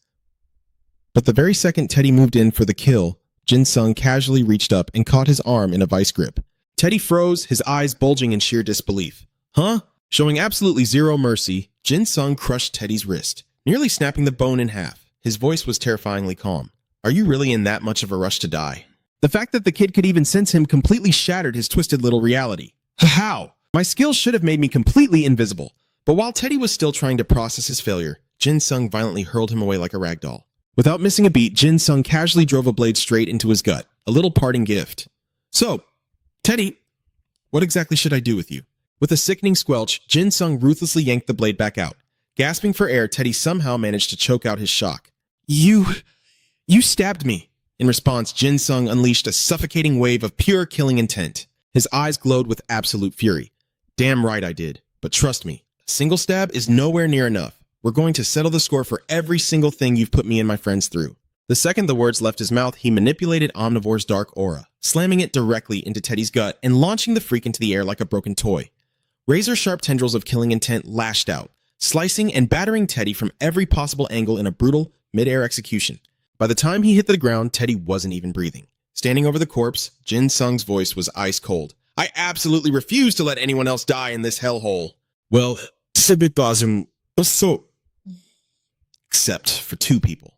But the very second Teddy moved in for the kill, Jin Sung casually reached up and caught his arm in a vice grip. Teddy froze, his eyes bulging in sheer disbelief. Huh? Showing absolutely zero mercy, Jin Sung crushed Teddy's wrist, nearly snapping the bone in half. His voice was terrifyingly calm. Are you really in that much of a rush to die? The fact that the kid could even sense him completely shattered his twisted little reality. How? My skills should have made me completely invisible. But while Teddy was still trying to process his failure, Jin Sung violently hurled him away like a rag doll. Without missing a beat, Jin Sung casually drove a blade straight into his gut, a little parting gift. So, Teddy, what exactly should I do with you? With a sickening squelch, Jin Sung ruthlessly yanked the blade back out. Gasping for air, Teddy somehow managed to choke out his shock. You stabbed me. In response, Jin Sung unleashed a suffocating wave of pure killing intent. His eyes glowed with absolute fury. Damn right I did. But trust me, a single stab is nowhere near enough. We're going to settle the score for every single thing you've put me and my friends through. The second the words left his mouth, he manipulated Omnivore's dark aura, slamming it directly into Teddy's gut and launching the freak into the air like a broken toy. Razor-sharp tendrils of killing intent lashed out, slicing and battering Teddy from every possible angle in a brutal, mid-air execution. By the time he hit the ground, Teddy wasn't even breathing. Standing over the corpse, Jin Sung's voice was ice cold. I absolutely refuse to let anyone else die in this hellhole. Well, except for two people.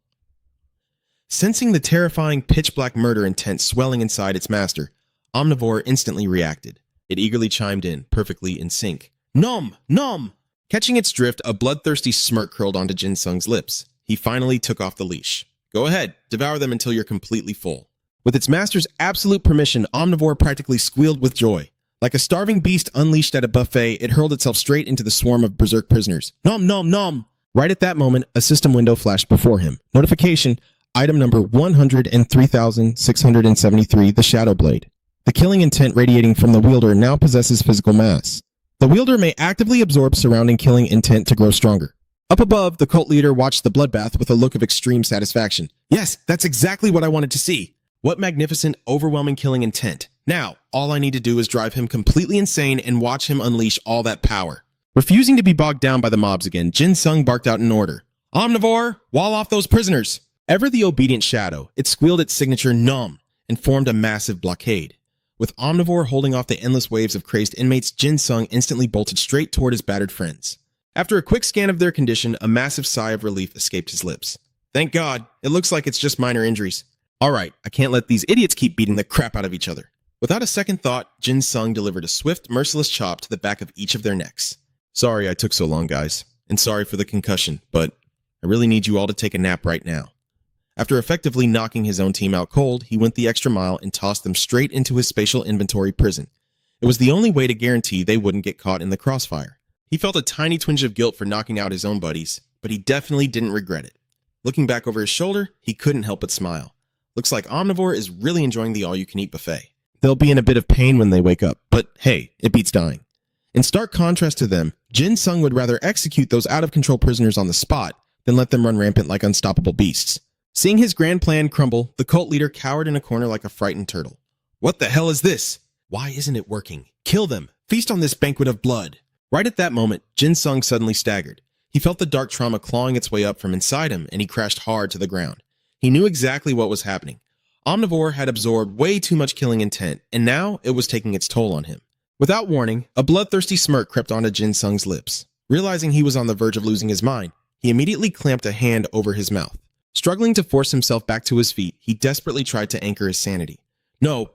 Sensing the terrifying pitch-black murder intent swelling inside its master, Omnivore instantly reacted. It eagerly chimed in, perfectly in sync. Nom! Nom! Catching its drift, a bloodthirsty smirk curled onto Jin Sung's lips. He finally took off the leash. Go ahead, devour them until you're completely full. With its master's absolute permission, Omnivore practically squealed with joy. Like a starving beast unleashed at a buffet, it hurled itself straight into the swarm of berserk prisoners. Nom nom nom! Right at that moment, a system window flashed before him. Notification, item number 103,673, the Shadow Blade. The killing intent radiating from the wielder now possesses physical mass. The wielder may actively absorb surrounding killing intent to grow stronger. Up above, the cult leader watched the bloodbath with a look of extreme satisfaction. Yes, that's exactly what I wanted to see. What magnificent, overwhelming killing intent. Now, all I need to do is drive him completely insane and watch him unleash all that power. Refusing to be bogged down by the mobs again, Jin Sung barked out an order. Omnivore, wall off those prisoners. Ever the obedient shadow, it squealed its signature "Nom" and formed a massive blockade. With Omnivore holding off the endless waves of crazed inmates, Jin Sung instantly bolted straight toward his battered friends. After a quick scan of their condition, a massive sigh of relief escaped his lips. Thank God, it looks like it's just minor injuries. All right, I can't let these idiots keep beating the crap out of each other. Without a second thought, Jin Sung delivered a swift, merciless chop to the back of each of their necks. Sorry I took so long, guys, and sorry for the concussion, but I really need you all to take a nap right now. After effectively knocking his own team out cold, he went the extra mile and tossed them straight into his spatial inventory prison. It was the only way to guarantee they wouldn't get caught in the crossfire. He felt a tiny twinge of guilt for knocking out his own buddies, but he definitely didn't regret it. Looking back over his shoulder, he couldn't help but smile. Looks like Omnivore is really enjoying the all-you-can-eat buffet. They'll be in a bit of pain when they wake up, but hey, it beats dying. In stark contrast to them, Jin Sung would rather execute those out-of-control prisoners on the spot than let them run rampant like unstoppable beasts. Seeing his grand plan crumble, the cult leader cowered in a corner like a frightened turtle. What the hell is this? Why isn't it working? Kill them! Feast on this banquet of blood! Right at that moment, Jin Sung suddenly staggered. He felt the dark trauma clawing its way up from inside him, and he crashed hard to the ground. He knew exactly what was happening. Omnivore had absorbed way too much killing intent, and now it was taking its toll on him. Without warning, a bloodthirsty smirk crept onto Jin Sung's lips. Realizing he was on the verge of losing his mind, he immediately clamped a hand over his mouth. Struggling to force himself back to his feet, he desperately tried to anchor his sanity. No.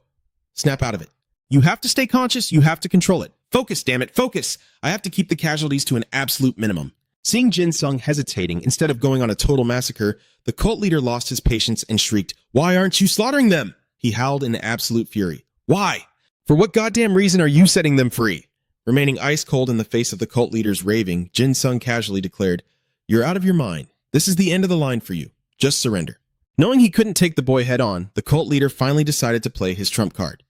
Snap out of it. You have to stay conscious, you have to control it. Focus, damn it, focus! I have to keep the casualties to an absolute minimum. Seeing Jin Sung hesitating instead of going on a total massacre, the cult leader lost his patience and shrieked, "Why aren't you slaughtering them?" He howled in absolute fury. Why? For what goddamn reason are you setting them free? Remaining ice cold in the face of the cult leader's raving, Jin Sung casually declared, "You're out of your mind. This is the end of the line for you. Just surrender." Knowing he couldn't take the boy head on, the cult leader finally decided to play his trump card.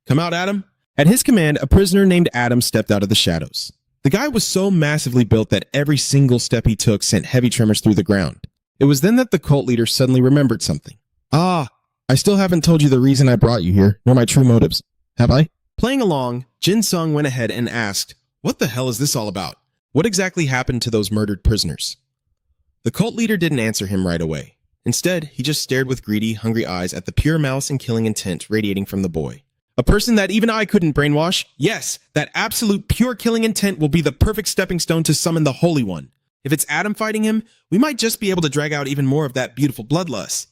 "Come out, Adam." At his command, a prisoner named Adam stepped out of the shadows. The guy was so massively built that every single step he took sent heavy tremors through the ground. It was then that the cult leader suddenly remembered something. "Ah, I still haven't told you the reason I brought you here, nor my true motives. Have I?" Playing along, Jin Sung went ahead and asked, "What the hell is this all about? What exactly happened to those murdered prisoners?" The cult leader didn't answer him right away. Instead, he just stared with greedy, hungry eyes at the pure malice and killing intent radiating from the boy. "A person that even I couldn't brainwash? Yes, that absolute pure killing intent will be the perfect stepping stone to summon the Holy One. If it's Adam fighting him, we might just be able to drag out even more of that beautiful bloodlust."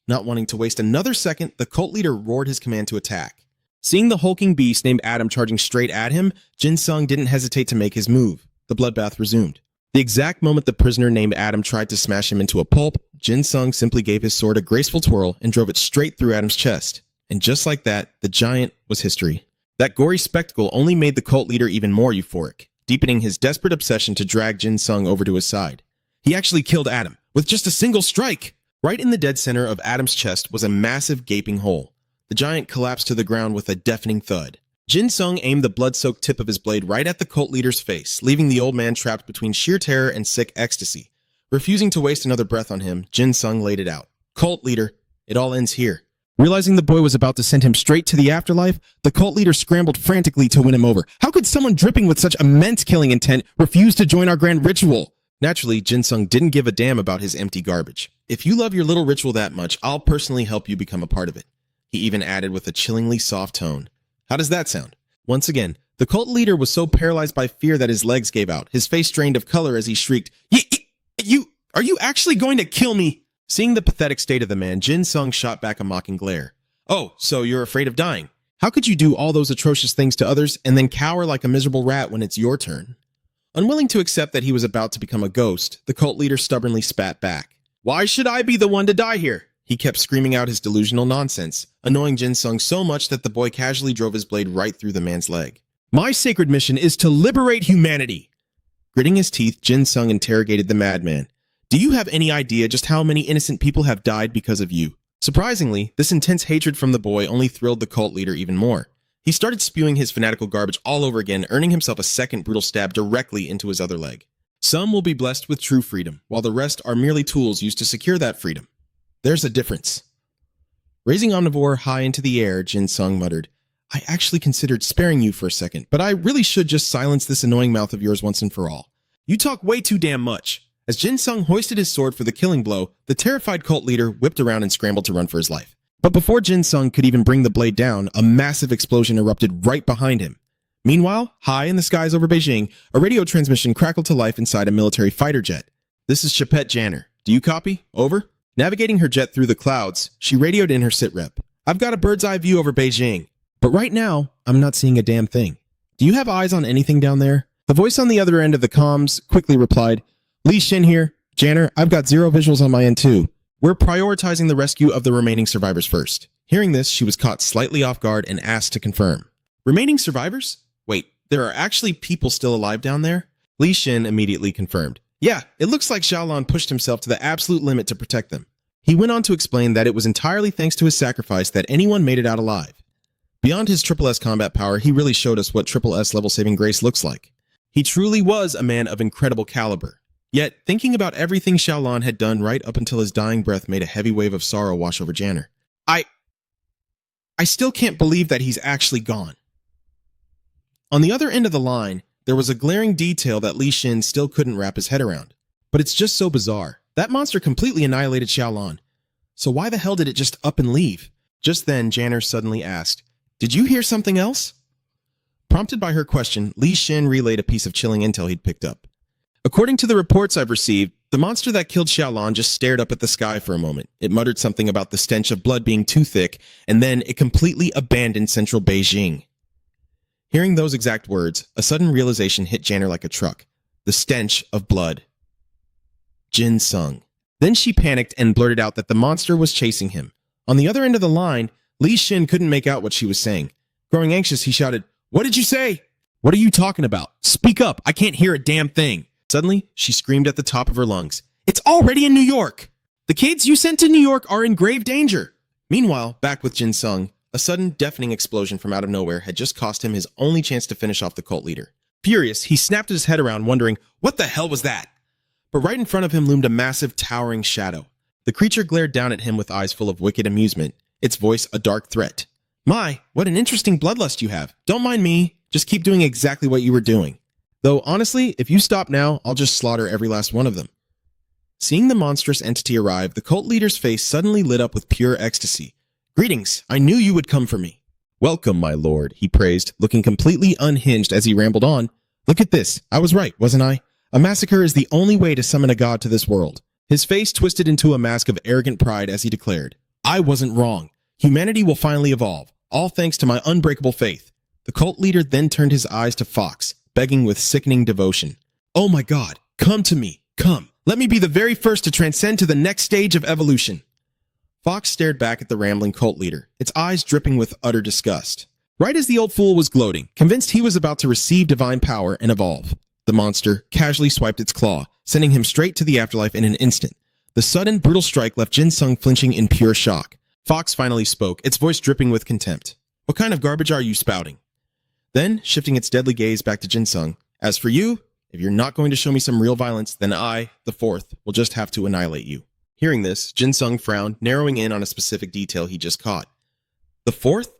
Not wanting to waste another second, the cult leader roared his command to attack. Seeing the hulking beast named Adam charging straight at him, Jin Sung didn't hesitate to make his move. The bloodbath resumed. The exact moment the prisoner named Adam tried to smash him into a pulp, Jin Sung simply gave his sword a graceful twirl and drove it straight through Adam's chest. And just like that, the giant was history. That gory spectacle only made the cult leader even more euphoric, deepening his desperate obsession to drag Jin Sung over to his side. He actually killed Adam, with just a single strike! Right in the dead center of Adam's chest was a massive gaping hole. The giant collapsed to the ground with a deafening thud. Jin Sung aimed the blood-soaked tip of his blade right at the cult leader's face, leaving the old man trapped between sheer terror and sick ecstasy. Refusing to waste another breath on him, Jin Sung laid it out. "Cult leader, it all ends here." Realizing the boy was about to send him straight to the afterlife, the cult leader scrambled frantically to win him over. How could someone dripping with such immense killing intent refuse to join our grand ritual? Naturally, Jin Sung didn't give a damn about his empty garbage. "If you love your little ritual that much, I'll personally help you become a part of it," he even added with a chillingly soft tone. How does that sound? Once again, the cult leader was so paralyzed by fear that his legs gave out, his face drained of color as he shrieked, Are you actually going to kill me?" Seeing the pathetic state of the man, Jin Sung shot back a mocking glare. "Oh, so you're afraid of dying? How could you do all those atrocious things to others and then cower like a miserable rat when it's your turn?" Unwilling to accept that he was about to become a ghost, the cult leader stubbornly spat back. "Why should I be the one to die here?" He kept screaming out his delusional nonsense, annoying Jin Sung so much that the boy casually drove his blade right through the man's leg. "My sacred mission is to liberate humanity!" Gritting his teeth, Jin Sung interrogated the madman. "Do you have any idea just how many innocent people have died because of you?" Surprisingly, this intense hatred from the boy only thrilled the cult leader even more. He started spewing his fanatical garbage all over again, earning himself a second brutal stab directly into his other leg. "Some will be blessed with true freedom, while the rest are merely tools used to secure that freedom. There's a difference." Raising Omnivore high into the air, Jin Sung muttered, "I actually considered sparing you for a second, but I really should just silence this annoying mouth of yours once and for all. You talk way too damn much. As Jin Sung hoisted his sword for the killing blow, the terrified cult leader whipped around and scrambled to run for his life. But before Jin Sung could even bring the blade down, a massive explosion erupted right behind him. Meanwhile, high in the skies over Beijing, a radio transmission crackled to life inside a military fighter jet. "This is Chapette Janner. Do you copy? Over?" Navigating her jet through the clouds, she radioed in her sitrep. "I've got a bird's eye view over Beijing, but right now, I'm not seeing a damn thing. Do you have eyes on anything down there?" The voice on the other end of the comms quickly replied, "Li Xin here. Janner, I've got zero visuals on my end too. We're prioritizing the rescue of the remaining survivors first." Hearing this, she was caught slightly off guard and asked to confirm. "Remaining survivors? Wait, there are actually people still alive down there?" Li Xin immediately confirmed. "Yeah, it looks like Xiaolan pushed himself to the absolute limit to protect them." He went on to explain that it was entirely thanks to his sacrifice that anyone made it out alive. Beyond his SSS combat power, he really showed us what SSS level saving grace looks like. He truly was a man of incredible caliber. Yet, thinking about everything Xiaolan had done right up until his dying breath made a heavy wave of sorrow wash over Janner. I still can't believe that he's actually gone. On the other end of the line, there was a glaring detail that Li Xin still couldn't wrap his head around. But it's just so bizarre. That monster completely annihilated Xiaolan. So why the hell did it just up and leave? Just then, Janner suddenly asked, "Did you hear something else?" Prompted by her question, Li Xin relayed a piece of chilling intel he'd picked up. "According to the reports I've received, the monster that killed Xiaolan just stared up at the sky for a moment. It muttered something about the stench of blood being too thick, and then it completely abandoned central Beijing." Hearing those exact words, a sudden realization hit Janner like a truck. The stench of blood. Jin Sung. Then she panicked and blurted out that the monster was chasing him. On the other end of the line, Li Xin couldn't make out what she was saying. Growing anxious, he shouted, "What did you say?" "What are you talking about? Speak up, I can't hear a damn thing." Suddenly, she screamed at the top of her lungs, "It's already in New York! The kids you sent to New York are in grave danger!" Meanwhile, back with Jin Sung, a sudden deafening explosion from out of nowhere had just cost him his only chance to finish off the cult leader. Furious, he snapped his head around, wondering, what the hell was that? But right in front of him loomed a massive, towering shadow. The creature glared down at him with eyes full of wicked amusement, its voice a dark threat. "My, what an interesting bloodlust you have. Don't mind me. Just keep doing exactly what you were doing. Though, honestly, if you stop now, I'll just slaughter every last one of them." Seeing the monstrous entity arrive, the cult leader's face suddenly lit up with pure ecstasy. "Greetings, I knew you would come for me." "Welcome, my lord," he praised, looking completely unhinged as he rambled on. "Look at this. I was right, wasn't I? A massacre is the only way to summon a god to this world." His face twisted into a mask of arrogant pride as he declared, "I wasn't wrong. Humanity will finally evolve, all thanks to my unbreakable faith." The cult leader then turned his eyes to Fox, begging with sickening devotion, "Oh my god, come to me, come. Let me be the very first to transcend to the next stage of evolution." Fox stared back at the rambling cult leader, its eyes dripping with utter disgust. Right as the old fool was gloating, convinced he was about to receive divine power and evolve, the monster casually swiped its claw, sending him straight to the afterlife in an instant. The sudden, brutal strike left Jin Sung flinching in pure shock. Fox finally spoke, its voice dripping with contempt. "What kind of garbage are you spouting?" Then, shifting its deadly gaze back to Jin Sung, "As for you, if you're not going to show me some real violence, then I, the fourth, will just have to annihilate you." Hearing this, Jin Sung frowned, narrowing in on a specific detail he just caught. "The fourth?"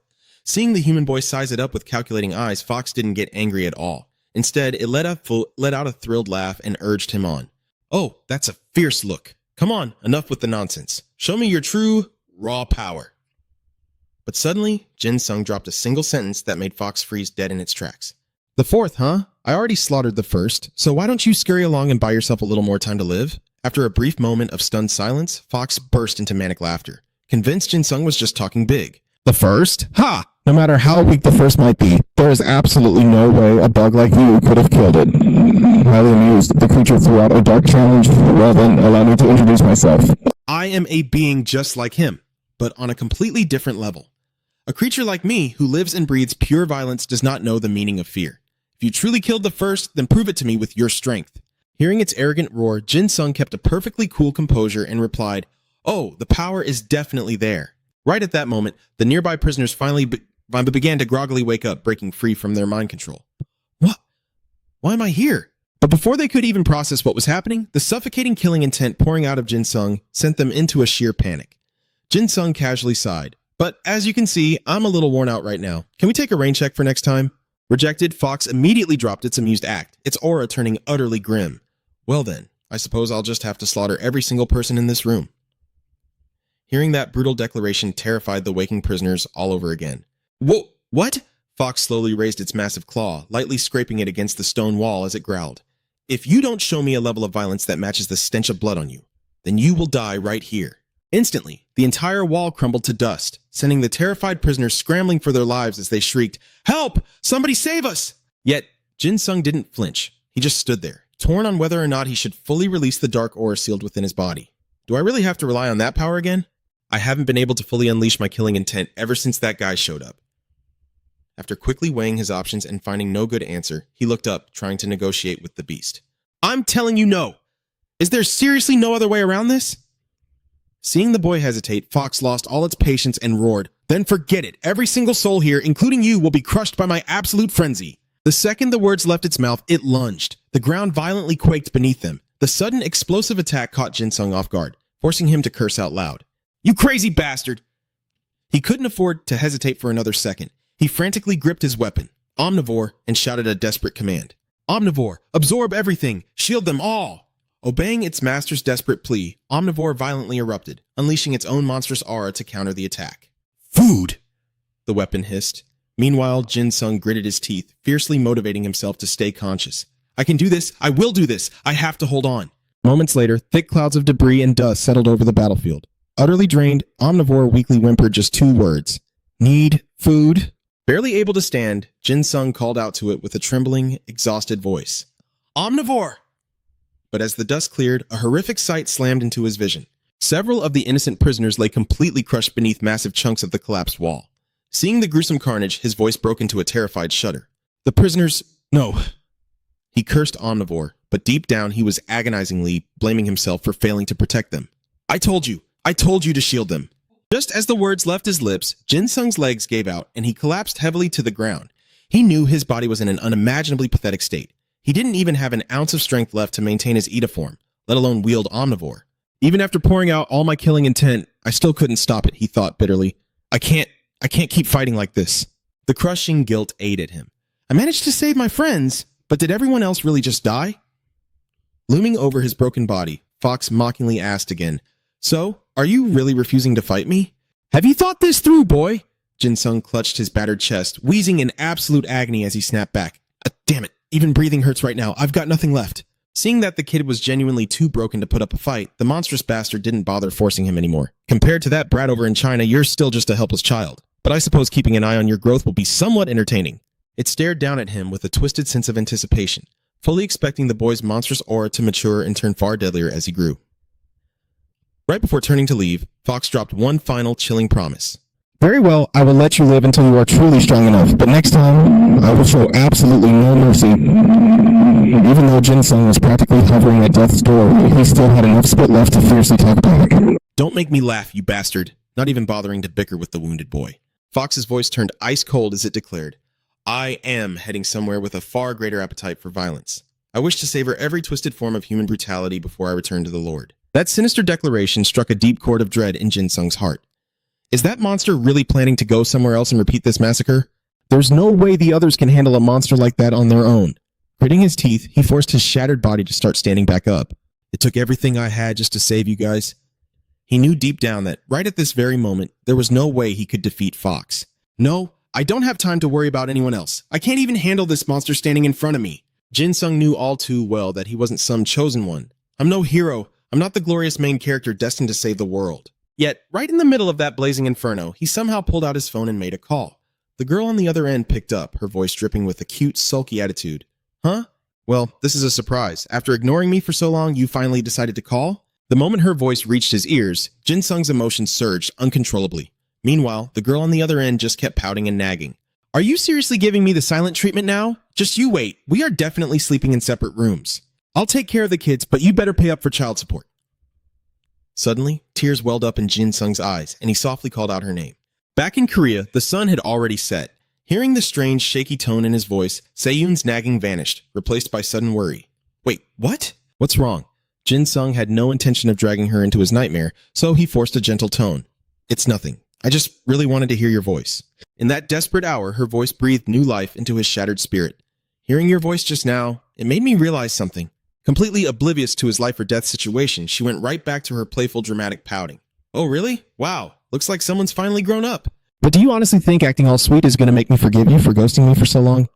Seeing the human boy size it up with calculating eyes, Fox didn't get angry at all. Instead, it let out a thrilled laugh and urged him on. "Oh, that's a fierce look. Come on, enough with the nonsense. Show me your true, raw power." But suddenly, Jin Sung dropped a single sentence that made Fox freeze dead in its tracks. "The fourth, huh? I already slaughtered the first, so why don't you scurry along and buy yourself a little more time to live?" After a brief moment of stunned silence, Fox burst into manic laughter, convinced Jin Sung was just talking big.
The first? Ha! No matter how weak the first might be, there is absolutely no way a bug like you could have killed it. Highly amused, the creature threw out a dark challenge. Well then, allow me to introduce myself.
I am a being just like him, but on a completely different level. A creature like me, who lives and breathes pure violence, does not know the meaning of fear. If you truly killed the first, then prove it to me with your strength. Hearing its arrogant roar, Jin Sung kept a perfectly cool composure and replied, "Oh, the power is definitely there." Right at that moment, the nearby prisoners finally began to groggily wake up, breaking free from their mind control. "What? Why am I here?" But before they could even process what was happening, the suffocating killing intent pouring out of Jin Sung sent them into a sheer panic. Jin Sung casually sighed. "But as you can see, I'm a little worn out right now. Can we take a rain check for next time?" Rejected, Fox immediately dropped its amused act, its aura turning utterly grim. "Well then, I suppose I'll just have to slaughter every single person in this room. Hearing that brutal declaration terrified the waking prisoners all over again. Whoa, what? Fox slowly raised its massive claw, lightly scraping it against the stone wall as it growled. If you don't show me a level of violence that matches the stench of blood on you, then you will die right here. Instantly, the entire wall crumbled to dust, sending the terrified prisoners scrambling for their lives as they shrieked, "Help! Somebody save us!" Yet, Jin Sung didn't flinch. He just stood there, torn on whether or not he should fully release the dark aura sealed within his body. Do I really have to rely on that power again? I haven't been able to fully unleash my killing intent ever since that guy showed up. After quickly weighing his options and finding no good answer, he looked up, trying to negotiate with the beast. I'm telling you no! Is there seriously no other way around this? Seeing the boy hesitate, Fox lost all its patience and roared, "Then forget it. Every single soul here, including you, will be crushed by my absolute frenzy." The second the words left its mouth, it lunged. The ground violently quaked beneath them. The sudden explosive attack caught Jin Sung off guard, forcing him to curse out loud. "You crazy bastard!" He couldn't afford to hesitate for another second. He frantically gripped his weapon, Omnivore, and shouted a desperate command. "Omnivore, absorb everything! Shield them all!" Obeying its master's desperate plea, Omnivore violently erupted, unleashing its own monstrous aura to counter the attack. "Food!" the weapon hissed. Meanwhile, Jin Sung gritted his teeth, fiercely motivating himself to stay conscious. "I can do this! I will do this! I have to hold on!"
Moments later, thick clouds of debris and dust settled over the battlefield. Utterly drained, Omnivore weakly whimpered just 2 words. "Need food?"
Barely able to stand, Jin Sung called out to it with a trembling, exhausted voice. "Omnivore!" But as the dust cleared, a horrific sight slammed into his vision. Several of the innocent prisoners lay completely crushed beneath massive chunks of the collapsed wall. Seeing the gruesome carnage, his voice broke into a terrified shudder. "The prisoners... no." He cursed Omnivore, but deep down he was agonizingly blaming himself for failing to protect them. I told you to shield them." Just as the words left his lips, Jin Sung's legs gave out and he collapsed heavily to the ground. He knew his body was in an unimaginably pathetic state. He didn't even have an ounce of strength left to maintain his Ida form, let alone wield Omnivore. Even after pouring out all my killing intent, I still couldn't stop it, he thought bitterly. I can't keep fighting like this. The crushing guilt ate at him. I managed to save my friends, but did everyone else really just die? Looming over his broken body, Fox mockingly asked again, "So, are you really refusing to fight me?" "Have you thought this through, boy?" Jin Sung clutched his battered chest, wheezing in absolute agony as he snapped back. Damn it, even breathing hurts right now. I've got nothing left." Seeing that the kid was genuinely too broken to put up a fight, the monstrous bastard didn't bother forcing him anymore. "Compared to that brat over in China, you're still just a helpless child. But I suppose keeping an eye on your growth will be somewhat entertaining." It stared down at him with a twisted sense of anticipation, fully expecting the boy's monstrous aura to mature and turn far deadlier as he grew. Right before turning to leave, Fox dropped one final chilling promise.
"Very well, I will let you live until you are truly strong enough, but next time, I will show absolutely no mercy." Even though Jin Sung was practically hovering at death's door, he still had enough spit left to fiercely talk back.
"Don't make me laugh, you bastard," not even bothering to bicker with the wounded boy. Fox's voice turned ice cold as it declared, "I am heading somewhere with a far greater appetite for violence. I wish to savor every twisted form of human brutality before I return to the Lord." That sinister declaration struck a deep chord of dread in Jin Sung's heart. Is that monster really planning to go somewhere else and repeat this massacre? There's no way the others can handle a monster like that on their own. Gritting his teeth, he forced his shattered body to start standing back up. "It took everything I had just to save you guys." He knew deep down that, right at this very moment, there was no way he could defeat Fox. "No, I don't have time to worry about anyone else. I can't even handle this monster standing in front of me." Jin Sung knew all too well that he wasn't some chosen one. "I'm no hero. I'm not the glorious main character destined to save the world." Yet, right in the middle of that blazing inferno, he somehow pulled out his phone and made a call. The girl on the other end picked up, her voice dripping with a cute, sulky attitude. "Huh? Well, this is a surprise. After ignoring me for so long, you finally decided to call?" The moment her voice reached his ears, Jin Sung's emotions surged uncontrollably. Meanwhile, the girl on the other end just kept pouting and nagging. "Are you seriously giving me the silent treatment now? Just you wait. We are definitely sleeping in separate rooms. I'll take care of the kids, but you better pay up for child support." Suddenly, tears welled up in Jin Sung's eyes, and he softly called out her name. Back in Korea, the sun had already set. Hearing the strange, shaky tone in his voice, Se-yoon's nagging vanished, replaced by sudden worry. "Wait, what? What's wrong?" Jin Sung had no intention of dragging her into his nightmare, so he forced a gentle tone. "It's nothing. I just really wanted to hear your voice." In that desperate hour, her voice breathed new life into his shattered spirit. "Hearing your voice just now, it made me realize something. Completely oblivious to his life or death situation, she went right back to her playful, dramatic pouting. Oh, really? Wow. Looks like someone's finally grown up.
But do you honestly think acting all sweet is going to make me forgive you for ghosting me for so long?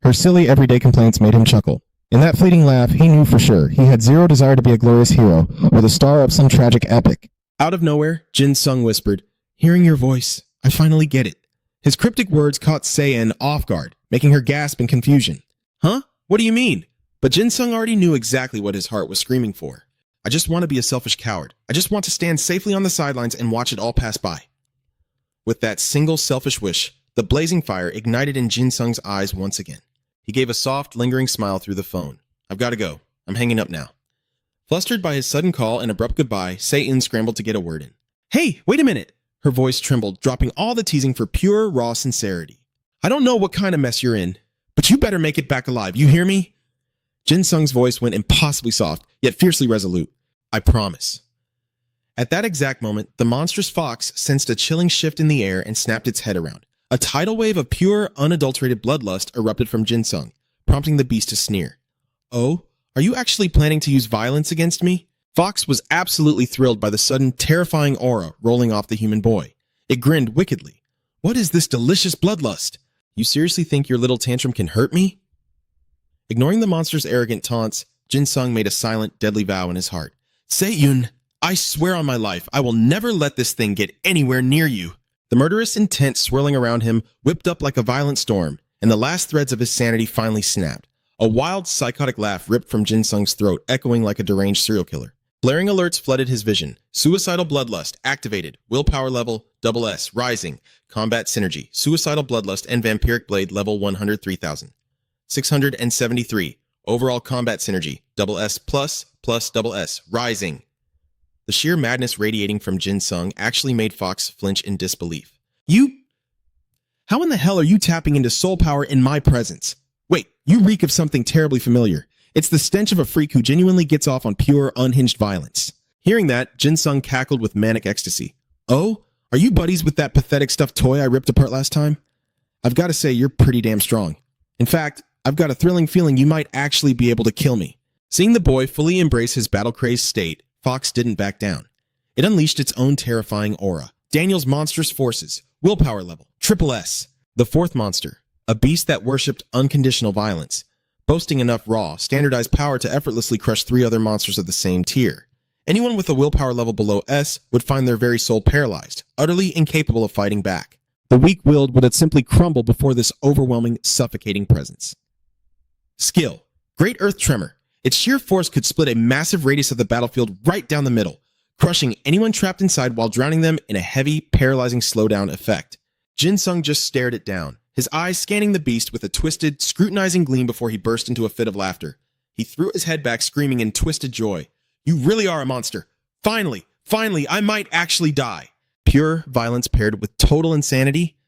Her silly, everyday complaints made him chuckle. In that fleeting laugh, he knew for sure he had zero desire to be a glorious hero or the star of some tragic epic.
Out of nowhere, Jin Sung whispered, "Hearing your voice, I finally get it." His cryptic words caught Se-in off guard, making her gasp in confusion. Huh? What do you mean? But Jin Sung already knew exactly what his heart was screaming for. I just want to be a selfish coward. I just want to stand safely on the sidelines and watch it all pass by. With that single selfish wish, the blazing fire ignited in Jin Sung's eyes once again. He gave a soft, lingering smile through the phone. I've got to go. I'm hanging up now. Flustered by his sudden call and abrupt goodbye, Se-in scrambled to get a word in. Hey, wait a minute. Her voice trembled, dropping all the teasing for pure, raw sincerity. I don't know what kind of mess you're in, but you better make it back alive. You hear me? Jin Sung's voice went impossibly soft, yet fiercely resolute. I promise. At that exact moment, the monstrous fox sensed a chilling shift in the air and snapped its head around. A tidal wave of pure, unadulterated bloodlust erupted from Jin Sung, prompting the beast to sneer. Oh, are you actually planning to use violence against me? Fox was absolutely thrilled by the sudden, terrifying aura rolling off the human boy. It grinned wickedly. What is this delicious bloodlust? You seriously think your little tantrum can hurt me? Ignoring the monster's arrogant taunts, Jin Sung made a silent, deadly vow in his heart. Se-yun, I swear on my life, I will never let this thing get anywhere near you. The murderous intent swirling around him whipped up like a violent storm, and the last threads of his sanity finally snapped. A wild, psychotic laugh ripped from Jin Sung's throat, echoing like a deranged serial killer. Blaring alerts flooded his vision. Suicidal bloodlust activated. Willpower level SS rising. Combat synergy. Suicidal bloodlust and vampiric blade level 103,000. 673. Overall combat synergy. SS plus SS rising. The sheer madness radiating from Jin Sung actually made Fox flinch in disbelief. How in the hell are you tapping into soul power in my presence? Wait, you reek of something terribly familiar. It's the stench of a freak who genuinely gets off on pure, unhinged violence. Hearing that, Jin Sung cackled with manic ecstasy. Oh, are you buddies with that pathetic stuffed toy I ripped apart last time? I've got to say, you're pretty damn strong. In fact, I've got a thrilling feeling you might actually be able to kill me. Seeing the boy fully embrace his battle-crazed state, Fox didn't back down. It unleashed its own terrifying aura. Daniel's monstrous forces, willpower level, SS. The fourth monster, a beast that worshipped unconditional violence, boasting enough raw, standardized power to effortlessly crush 3 other monsters of the same tier. Anyone with a willpower level below S would find their very soul paralyzed, utterly incapable of fighting back. The weak-willed would simply crumble before this overwhelming, suffocating presence. Skill, Great Earth Tremor. Its sheer force could split a massive radius of the battlefield right down the middle, crushing anyone trapped inside while drowning them in a heavy, paralyzing slowdown effect. Jin Sung just stared it down, his eyes scanning the beast with a twisted, scrutinizing gleam before he burst into a fit of laughter. He threw his head back, screaming in twisted joy. You really are a monster. Finally, I might actually die. Pure violence paired with total insanity?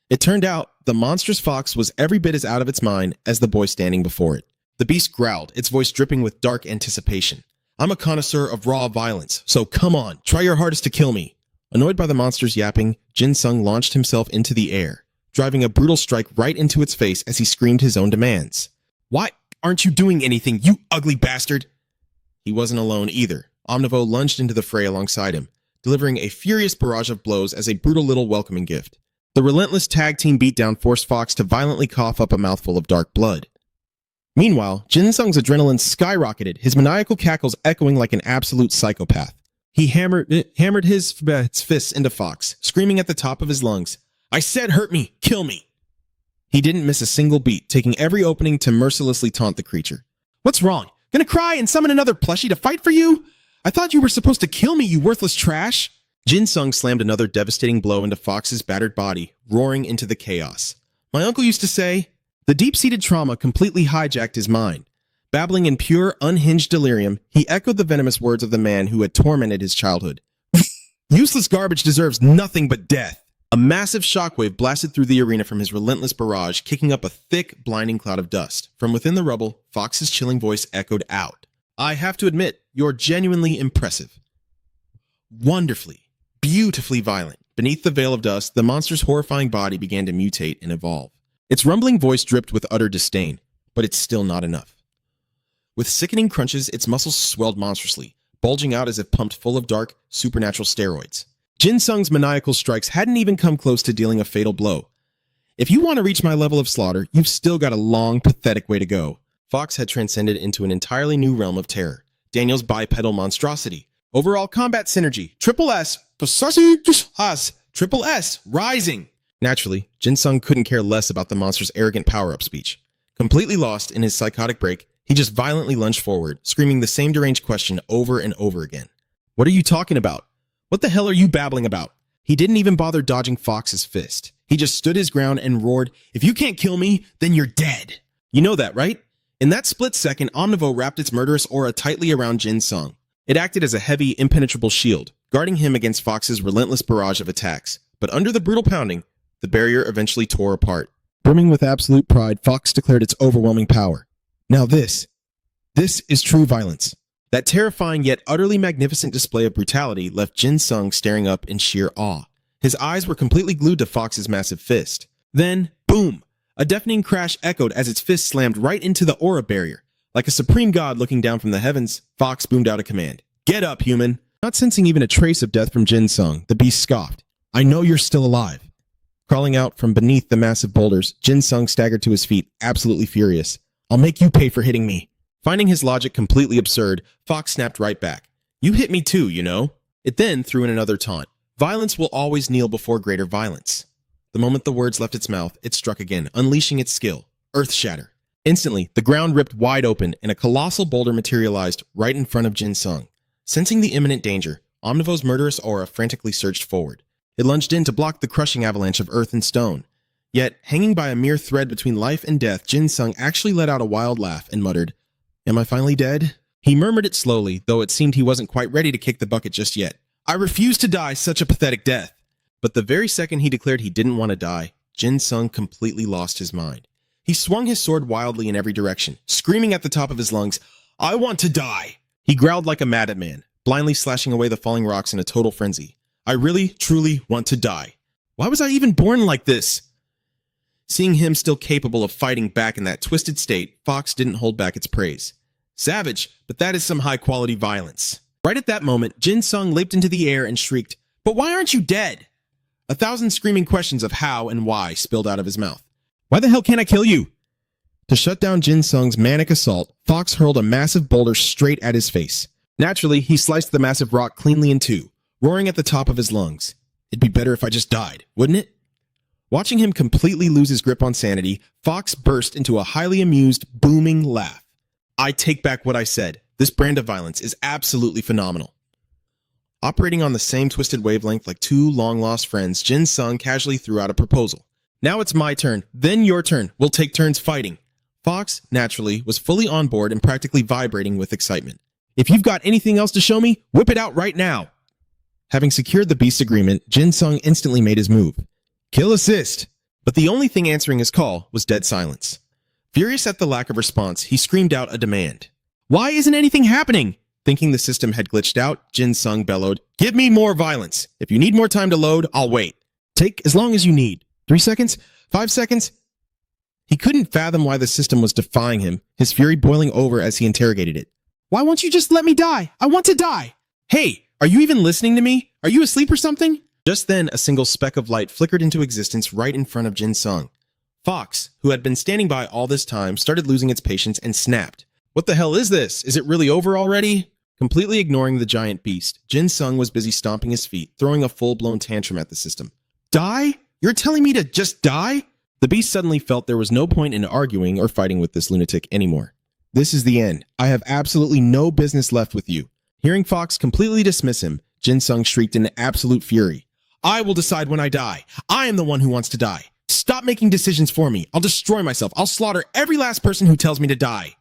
It turned out the monstrous fox was every bit as out of its mind as the boy standing before it. The beast growled, its voice dripping with dark anticipation. I'm a connoisseur of raw violence, so come on, try your hardest to kill me. Annoyed by the monster's yapping, Jin Sung launched himself into the air, driving a brutal strike right into its face as he screamed his own demands. Why aren't you doing anything, you ugly bastard? He wasn't alone either. Omnivo lunged into the fray alongside him, delivering a furious barrage of blows as a brutal little welcoming gift. The relentless tag team beatdown forced Fox to violently cough up a mouthful of dark blood. Meanwhile, Jin Sung's adrenaline skyrocketed, his maniacal cackles echoing like an absolute psychopath. He hammered his fists into Fox, screaming at the top of his lungs, I said hurt me, kill me. He didn't miss a single beat, taking every opening to mercilessly taunt the creature. What's wrong? Gonna cry and summon another plushie to fight for you? I thought you were supposed to kill me, you worthless trash. Jin Sung slammed another devastating blow into Fox's battered body, roaring into the chaos. My uncle used to say, the deep-seated trauma completely hijacked his mind. Babbling in pure, unhinged delirium, he echoed the venomous words of the man who had tormented his childhood. Useless garbage deserves nothing but death. A massive shockwave blasted through the arena from his relentless barrage, kicking up a thick, blinding cloud of dust. From within the rubble, Fox's chilling voice echoed out. I have to admit, you're genuinely impressive. Wonderfully, beautifully violent. Beneath the veil of dust, the monster's horrifying body began to mutate and evolve. Its rumbling voice dripped with utter disdain, but it's still not enough. With sickening crunches, its muscles swelled monstrously, bulging out as if pumped full of dark, supernatural steroids. Jin Sung's maniacal strikes hadn't even come close to dealing a fatal blow. If you want to reach my level of slaughter, you've still got a long, pathetic way to go. Fox had transcended into an entirely new realm of terror. Daniel's bipedal monstrosity. Overall combat synergy. Triple S, Triple S, rising. Naturally, Jin Sung couldn't care less about the monster's arrogant power-up speech. Completely lost in his psychotic break, he just violently lunged forward, screaming the same deranged question over and over again. What are you talking about? What the hell are you babbling about? He didn't even bother dodging Fox's fist. He just stood his ground and roared, "If you can't kill me, then you're dead." You know that, right? In that split second, Omnivo wrapped its murderous aura tightly around Jin Sung. It acted as a heavy, impenetrable shield, guarding him against Fox's relentless barrage of attacks. But under the brutal pounding, the barrier eventually tore apart.
Brimming with absolute pride, Fox declared its overwhelming power. Now this is true violence.
That terrifying yet utterly magnificent display of brutality left Jin Sung staring up in sheer awe. His eyes were completely glued to Fox's massive fist. Then, boom! A deafening crash echoed as its fist slammed right into the aura barrier. Like a supreme god looking down from the heavens, Fox boomed out a command. "Get up, human!"
Not sensing even a trace of death from Jin Sung, the beast scoffed. "I know you're still alive." Crawling out from beneath the massive boulders, Jin Sung staggered to his feet, absolutely furious. "I'll make you pay for hitting me."
Finding his logic completely absurd, Fox snapped right back. "You hit me too, you know." It then threw in another taunt. "Violence will always kneel before greater violence." The moment the words left its mouth, it struck again, unleashing its skill. Earth Shatter. Instantly, the ground ripped wide open and a colossal boulder materialized right in front of Jin Sung. Sensing the imminent danger, Omnivo's murderous aura frantically surged forward. It lunged in to block the crushing avalanche of earth and stone. Yet, hanging by a mere thread between life and death, Jin Sung actually let out a wild laugh and muttered, "Am I finally dead?" He murmured it slowly, though it seemed he wasn't quite ready to kick the bucket just yet. "I refuse to die such a pathetic death." But the very second he declared he didn't want to die, Jin Sung completely lost his mind. He swung his sword wildly in every direction, screaming at the top of his lungs, "I want to die!" He growled like a madman, blindly slashing away the falling rocks in a total frenzy. "I really, truly want to die. Why was I even born like this?" Seeing him still capable of fighting back in that twisted state, Fox didn't hold back its praise. "Savage, but that is some high-quality violence." Right at that moment, Jin Sung leaped into the air and shrieked, "But why aren't you dead?" 1,000 screaming questions of how and why spilled out of his mouth. "Why the hell can't I kill you?" To shut down Jin Sung's manic assault, Fox hurled a massive boulder straight at his face. Naturally, he sliced the massive rock cleanly in two, roaring at the top of his lungs. "It'd be better if I just died, wouldn't it?" Watching him completely lose his grip on sanity, Fox burst into a highly amused, booming laugh. "I take back what I said. This brand of violence is absolutely phenomenal." Operating on the same twisted wavelength like two long-lost friends, Jin Sung casually threw out a proposal. "Now it's my turn, then your turn. We'll take turns fighting." Fox, naturally, was fully on board and practically vibrating with excitement. "If you've got anything else to show me, whip it out right now." Having secured the beast's agreement, Jin Sung instantly made his move. "Kill assist." But the only thing answering his call was dead silence. Furious at the lack of response, he screamed out a demand. "Why isn't anything happening?" Thinking the system had glitched out, Jin Sung bellowed, "Give me more violence. If you need more time to load, I'll wait. Take as long as you need. 3 seconds? 5 seconds?" He couldn't fathom why the system was defying him, his fury boiling over as he interrogated it. "Why won't you just let me die? I want to die!" "Hey, are you even listening to me? Are you asleep or something?" Just then, a single speck of light flickered into existence right in front of Jin Sung. Fox, who had been standing by all this time, started losing its patience and snapped. "What the hell is this? Is it really over already?" Completely ignoring the giant beast, Jin Sung was busy stomping his feet, throwing a full-blown tantrum at the system. "Die? You're telling me to just die?" The beast suddenly felt there was no point in arguing or fighting with this lunatic anymore. "This is the end. I have absolutely no business left with you." Hearing Fox completely dismiss him, Jin Sung shrieked in absolute fury. "I will decide when I die. I am the one who wants to die. Stop making decisions for me. I'll destroy myself. I'll slaughter every last person who tells me to die."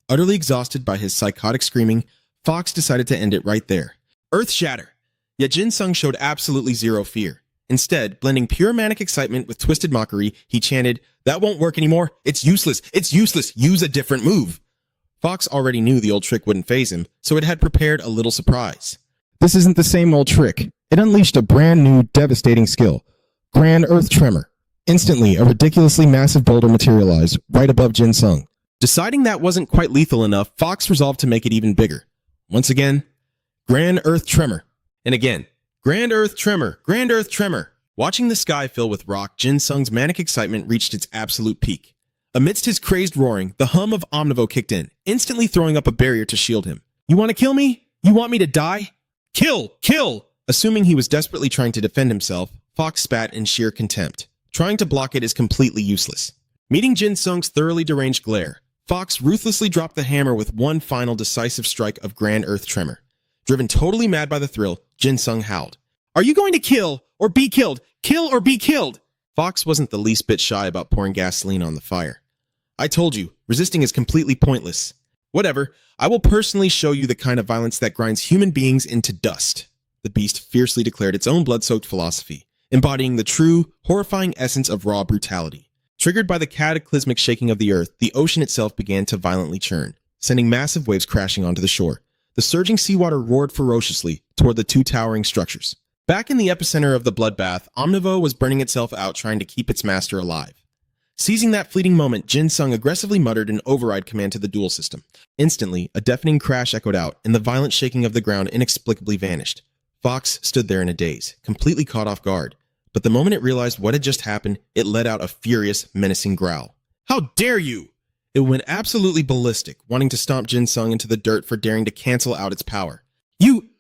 Utterly exhausted by his psychotic screaming, Fox decided to end it right there. Earth Shatter. Yet Jin Sung showed absolutely zero fear. Instead, blending pure manic excitement with twisted mockery, he chanted, "That won't work anymore. It's useless. It's useless. Use a different move." Fox already knew the old trick wouldn't faze him, so it had prepared a little surprise.
This isn't the same old trick. It unleashed a brand new, devastating skill. Grand Earth Tremor. Instantly, a ridiculously massive boulder materialized right above Jin Sung.
Deciding that wasn't quite lethal enough, Fox resolved to make it even bigger. Once again, Grand Earth Tremor. And again, Grand Earth Tremor, Grand Earth Tremor. Watching the sky fill with rock, Jin Sung's manic excitement reached its absolute peak. Amidst his crazed roaring, the hum of Omnivo kicked in, instantly throwing up a barrier to shield him. You want to kill me? You want me to die? Kill! Kill! Assuming he was desperately trying to defend himself, Fox spat in sheer contempt. Trying to block it is completely useless. Meeting Jin Sung's thoroughly deranged glare, Fox ruthlessly dropped the hammer with one final decisive strike of Grand Earth Tremor. Driven totally mad by the thrill, Jin Sung howled. Are you going to kill or be killed? Kill or be killed? Fox wasn't the least bit shy about pouring gasoline on the fire. I told you, resisting is completely pointless. Whatever, I will personally show you the kind of violence that grinds human beings into dust. The beast fiercely declared its own blood-soaked philosophy, embodying the true, horrifying essence of raw brutality. Triggered by the cataclysmic shaking of the earth, the ocean itself began to violently churn, sending massive waves crashing onto the shore. The surging seawater roared ferociously toward the two towering structures. Back in the epicenter of the bloodbath, Omnivo was burning itself out trying to keep its master alive. Seizing that fleeting moment, Jin Sung aggressively muttered an override command to the duel system. Instantly, a deafening crash echoed out, and the violent shaking of the ground inexplicably vanished. Fox stood there in a daze, completely caught off guard. But the moment it realized what had just happened, it let out a furious, menacing growl. How dare you! It went absolutely ballistic, wanting to stomp Jin Sung into the dirt for daring to cancel out its power. You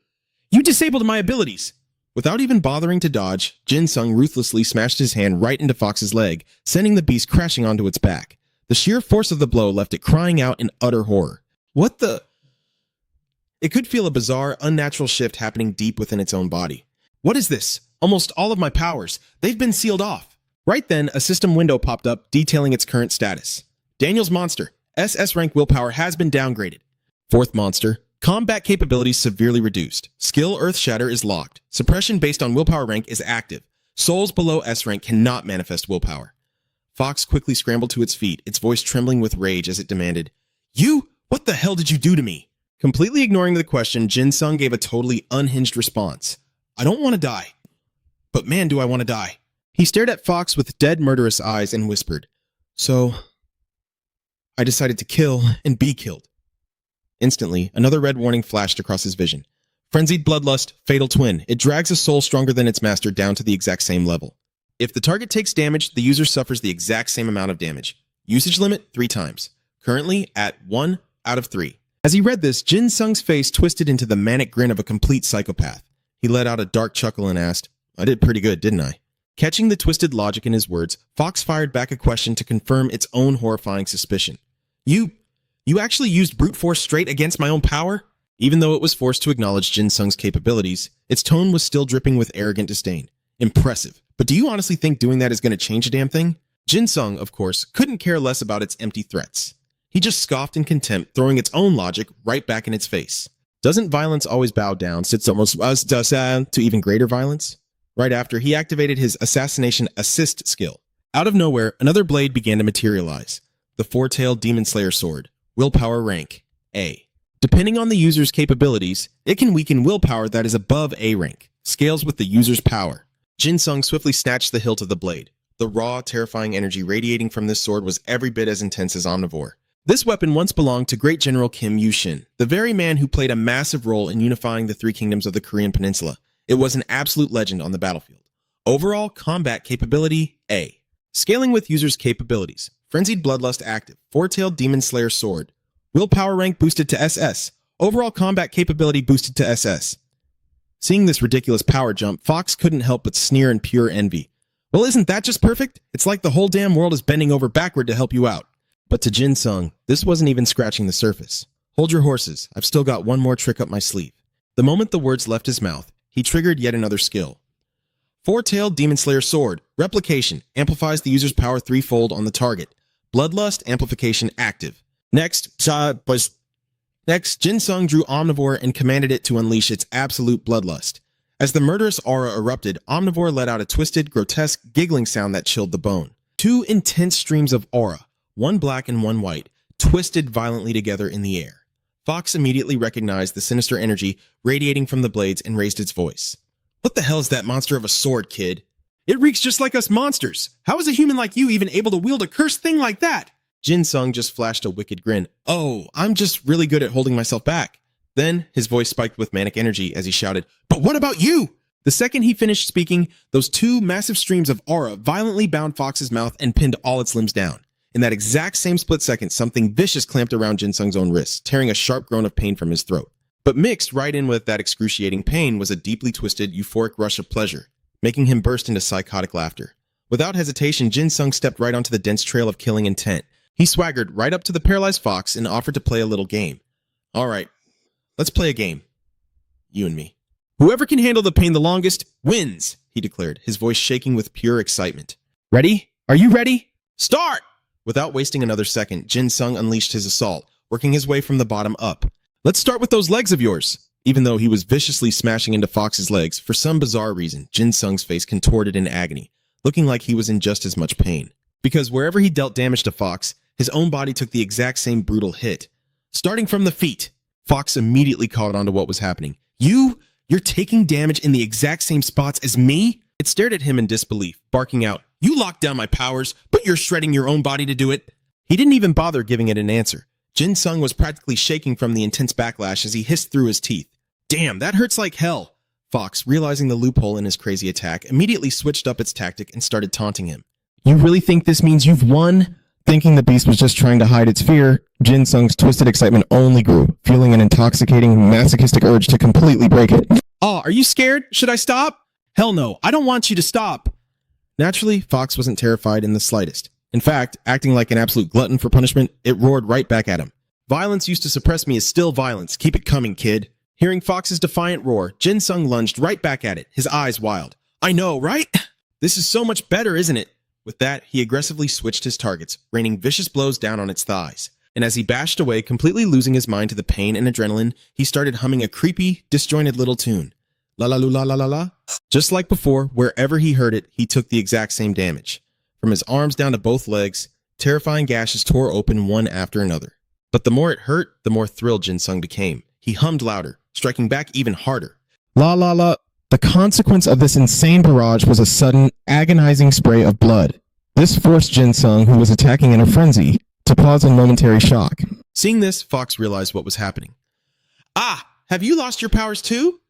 disabled my abilities! Without even bothering to dodge, Jin Sung ruthlessly smashed his hand right into Fox's leg, sending the beast crashing onto its back. The sheer force of the blow left it crying out in utter horror. What the? It could feel a bizarre, unnatural shift happening deep within its own body. What is this? Almost all of my powers. They've been sealed off. Right then, a system window popped up detailing its current status. Daniel's monster, SS rank willpower has been downgraded. Fourth monster, combat capabilities severely reduced. Skill Earth Shatter is locked. Suppression based on willpower rank is active. Souls below S rank cannot manifest willpower. Fox quickly scrambled to its feet, its voice trembling with rage as it demanded, You? What the hell did you do to me? Completely ignoring the question, Jin Sung gave a totally unhinged response. I don't want to die. But man, do I want to die. He stared at Fox with dead, murderous eyes and whispered, So, I decided to kill and be killed. Instantly, another red warning flashed across his vision. Frenzied bloodlust, fatal twin. It drags a soul stronger than its master down to the exact same level. If the target takes damage, the user suffers the exact same amount of damage. Usage limit, 3 times. Currently at 1 out of 3. As he read this, Jin Sung's face twisted into the manic grin of a complete psychopath. He let out a dark chuckle and asked, I did pretty good, didn't I? Catching the twisted logic in his words, Fox fired back a question to confirm its own horrifying suspicion. You actually used brute force straight against my own power? Even though it was forced to acknowledge Jin Sung's capabilities, its tone was still dripping with arrogant disdain. Impressive. But do you honestly think doing that is going to change a damn thing? Jin Sung, of course, couldn't care less about its empty threats. He just scoffed in contempt, throwing its own logic right back in its face. Doesn't violence always bow down, sits almost to even greater violence? Right after, he activated his Assassination Assist skill. Out of nowhere, another blade began to materialize. The four-tailed Demon Slayer sword. Willpower rank, A. Depending on the user's capabilities, it can weaken willpower that is above A rank. Scales with the user's power. Jin Sung swiftly snatched the hilt of the blade. The raw, terrifying energy radiating from this sword was every bit as intense as Omnivore. This weapon once belonged to Great General Kim Yu-shin, the very man who played a massive role in unifying the 3 kingdoms of the Korean Peninsula. It was an absolute legend on the battlefield. Overall combat capability, A. Scaling with user's capabilities. Frenzied Bloodlust active. Four-tailed Demon Slayer sword. Willpower rank boosted to SS. Overall combat capability boosted to SS. Seeing this ridiculous power jump, Fox couldn't help but sneer in pure envy. Well, isn't that just perfect? It's like the whole damn world is bending over backward to help you out. But to Jin Sung, this wasn't even scratching the surface. Hold your horses. I've still got one more trick up my sleeve. The moment the words left his mouth, he triggered yet another skill. Four-tailed Demon Slayer sword. Replication. Amplifies the user's power 3-fold on the target. Bloodlust amplification active. Next, Jin Sung drew Omnivore and commanded it to unleash its absolute bloodlust. As the murderous aura erupted, Omnivore let out a twisted, grotesque, giggling sound that chilled the bone. 2 intense streams of aura, one black and one white, twisted violently together in the air. Fox immediately recognized the sinister energy radiating from the blades and raised its voice. What the hell is that monster of a sword, kid? It reeks just like us monsters. How is a human like you even able to wield a cursed thing like that? Jin Sung just flashed a wicked grin. Oh, I'm just really good at holding myself back. Then his voice spiked with manic energy as he shouted, "But what about you?" The second he finished speaking, those two massive streams of aura violently bound Fox's mouth and pinned all its limbs down. In that exact same split second, something vicious clamped around Jin Sung's own wrists, tearing a sharp groan of pain from his throat. But mixed right in with that excruciating pain was a deeply twisted, euphoric rush of pleasure, making him burst into psychotic laughter. Without hesitation, Jin Sung stepped right onto the dense trail of killing intent. He swaggered right up to the paralyzed fox and offered to play a little game. "All right, let's play a game. You and me. Whoever can handle the pain the longest wins," he declared, his voice shaking with pure excitement.
Ready? Are you ready?
"Start!" Without wasting another second, Jin Sung unleashed his assault, working his way from the bottom up. "Let's start with those legs of yours." Even though he was viciously smashing into Fox's legs, for some bizarre reason, Jin Sung's face contorted in agony, looking like he was in just as much pain. Because wherever he dealt damage to Fox, his own body took the exact same brutal hit. Starting from the feet, Fox immediately caught on to what was happening. You're taking damage in the exact same spots as me?" It stared at him in disbelief, barking out, "You locked down my powers, but you're shredding your own body to do it." He didn't even bother giving it an answer. Jin Sung was practically shaking from the intense backlash as he hissed through his teeth. "Damn, that hurts like hell." Fox, realizing the loophole in his crazy attack, immediately switched up its tactic and started taunting him.
You really think this means you've won? Thinking the beast was just trying to hide its fear, Jin Sung's twisted excitement only grew, feeling an intoxicating, masochistic urge to completely break it.
"Oh, are you scared? Should I stop?" "Hell no, I don't want you to stop." Naturally, Fox wasn't terrified in the slightest. In fact, acting like an absolute glutton for punishment, it roared right back at him. "Violence used to suppress me is still violence. Keep it coming, kid." Hearing Fox's defiant roar, Jin Sung lunged right back at it, his eyes wild. "I know, right? This is so much better, isn't it?" With that, he aggressively switched his targets, raining vicious blows down on its thighs. And as he bashed away, completely losing his mind to the pain and adrenaline, he started humming a creepy, disjointed little tune. La la la la la la. Just like before, wherever he heard it, he took the exact same damage. From his arms down to both legs, terrifying gashes tore open one after another. But the more it hurt, the more thrilled Jin Sung became. He hummed louder, striking back even harder.
La la la. The consequence of this insane barrage was a sudden, agonizing spray of blood. This forced Jin Sung, who was attacking in a frenzy, to pause in momentary shock.
Seeing this, Fox realized what was happening. "Ah, have you lost your powers too?"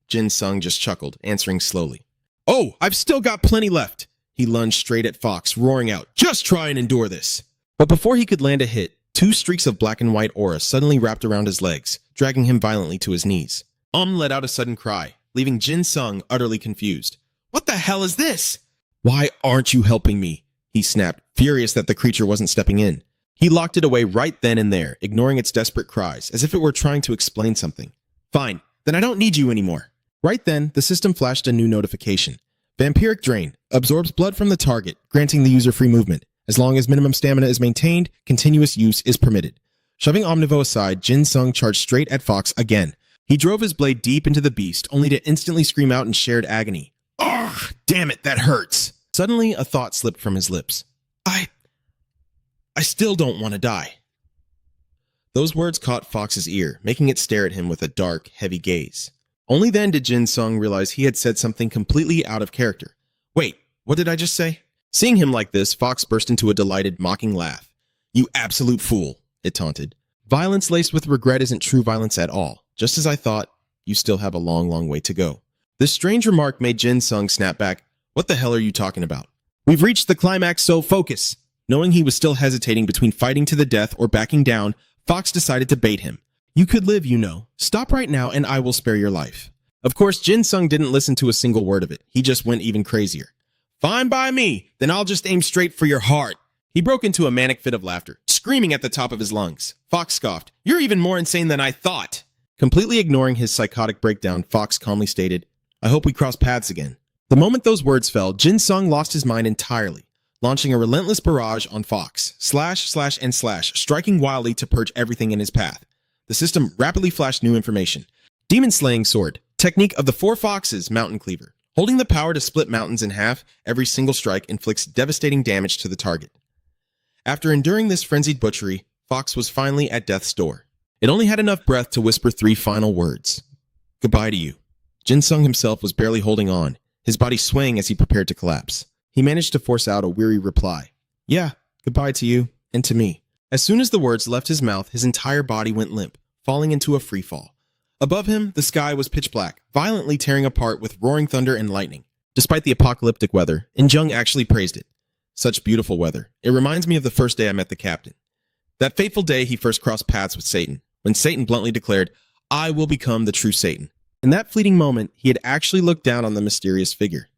Jin Sung just chuckled, answering slowly. "Oh, I've still got plenty left." He lunged straight at Fox, roaring out, "Just try and endure this." But before he could land a hit, two streaks of black and white aura suddenly wrapped around his legs, dragging him violently to his knees. Let out a sudden cry, leaving Jin Sung utterly confused. "What the hell is this?" "Why aren't you helping me?" he snapped, furious that the creature wasn't stepping in. He locked it away right then and there, ignoring its desperate cries, as if it were trying to explain something. "Fine, then I don't need you anymore." Right then, the system flashed a new notification. Vampiric Drain absorbs blood from the target, granting the user free movement. As long as minimum stamina is maintained, continuous use is permitted. Shoving Omnivo aside, Jin Sung charged straight at Fox again. He drove his blade deep into the beast, only to instantly scream out in shared agony. "Ugh, damn it, that hurts." Suddenly, a thought slipped from his lips. I still don't want to die." Those words caught Fox's ear, making it stare at him with a dark, heavy gaze. Only then did Jin Sung realize he had said something completely out of character. "Wait, what did I just say?" Seeing him like this, Fox burst into a delighted, mocking laugh. "You absolute fool," it taunted. "Violence laced with regret isn't true violence at all. Just as I thought, you still have a long, long way to go." This strange remark made Jin Sung snap back. "What the hell are you talking about?" "We've reached the climax, so focus." Knowing he was still hesitating between fighting to the death or backing down, Fox decided to bait him. "You could live, you know. Stop right now and I will spare your life." Of course, Jin Sung didn't listen to a single word of it. He just went even crazier. "Fine by me, then I'll just aim straight for your heart." He broke into a manic fit of laughter, screaming at the top of his lungs. Fox scoffed, "You're even more insane than I thought." Completely ignoring his psychotic breakdown, Fox calmly stated, "I hope we cross paths again." The moment those words fell, Jin Sung lost his mind entirely, launching a relentless barrage on Fox, slash, striking wildly to purge everything in his path. The system rapidly flashed new information. Demon Slaying Sword, technique of the Four Foxes Mountain Cleaver. Holding the power to split mountains in half, every single strike inflicts devastating damage to the target. After enduring this frenzied butchery, Fox was finally at death's door. It only had enough breath to whisper 3 final words. "Goodbye to you." Jin Sung himself was barely holding on, his body swaying as he prepared to collapse. He managed to force out a weary reply. "Yeah, goodbye to you, and to me." As soon as the words left his mouth, his entire body went limp, falling into a free fall. Above him, the sky was pitch black, violently tearing apart with roaring thunder and lightning. Despite the apocalyptic weather, In-jung actually praised it. Such beautiful weather. It reminds me of the first day I met the captain. That fateful day he first crossed paths with Satan, when Satan bluntly declared, "I will become the true Satan." In that fleeting moment, he had actually looked down on the mysterious figure.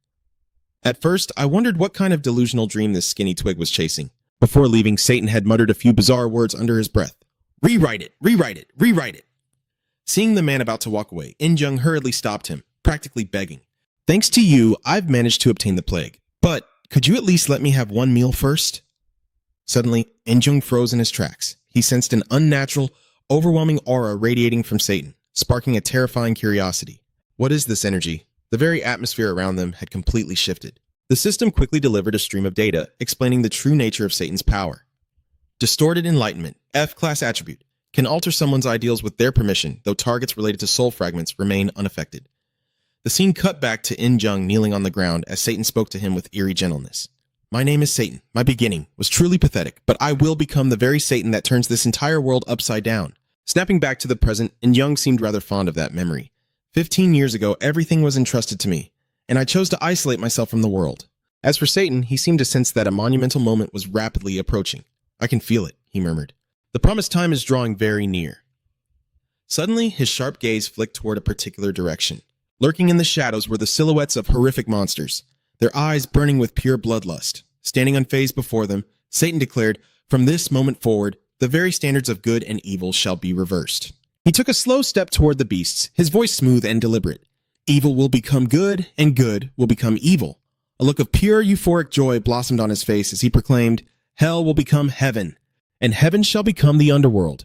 At first, I wondered what kind of delusional dream this skinny twig was chasing. Before leaving, Satan had muttered a few bizarre words under his breath. "Rewrite it, rewrite it, rewrite it." Seeing the man about to walk away, In-jung hurriedly stopped him, practically begging. "Thanks to you, I've managed to obtain the plague. But could you at least let me have one meal first?" Suddenly, In-jung froze in his tracks. He sensed an unnatural, overwhelming aura radiating from Satan, sparking a terrifying curiosity. What is this energy? The very atmosphere around them had completely shifted. The system quickly delivered a stream of data explaining the true nature of Satan's power. Distorted enlightenment, F-class attribute, can alter someone's ideals with their permission, though targets related to soul fragments remain unaffected. The scene cut back to In-jung kneeling on the ground as Satan spoke to him with eerie gentleness. "My name is Satan. My beginning was truly pathetic, but I will become the very Satan that turns this entire world upside down." Snapping back to the present, In-jung seemed rather fond of that memory. 15 years ago, everything was entrusted to me, and I chose to isolate myself from the world. As for Satan, he seemed to sense that a monumental moment was rapidly approaching. "I can feel it," he murmured. "The promised time is drawing very near." Suddenly, his sharp gaze flicked toward a particular direction. Lurking in the shadows were the silhouettes of horrific monsters, their eyes burning with pure bloodlust. Standing unfazed before them, Satan declared, "From this moment forward, the very standards of good and evil shall be reversed." He took a slow step toward the beasts, his voice smooth and deliberate. "Evil will become good, and good will become evil." A look of pure euphoric joy blossomed on his face as he proclaimed, "Hell will become heaven, and heaven shall become the underworld."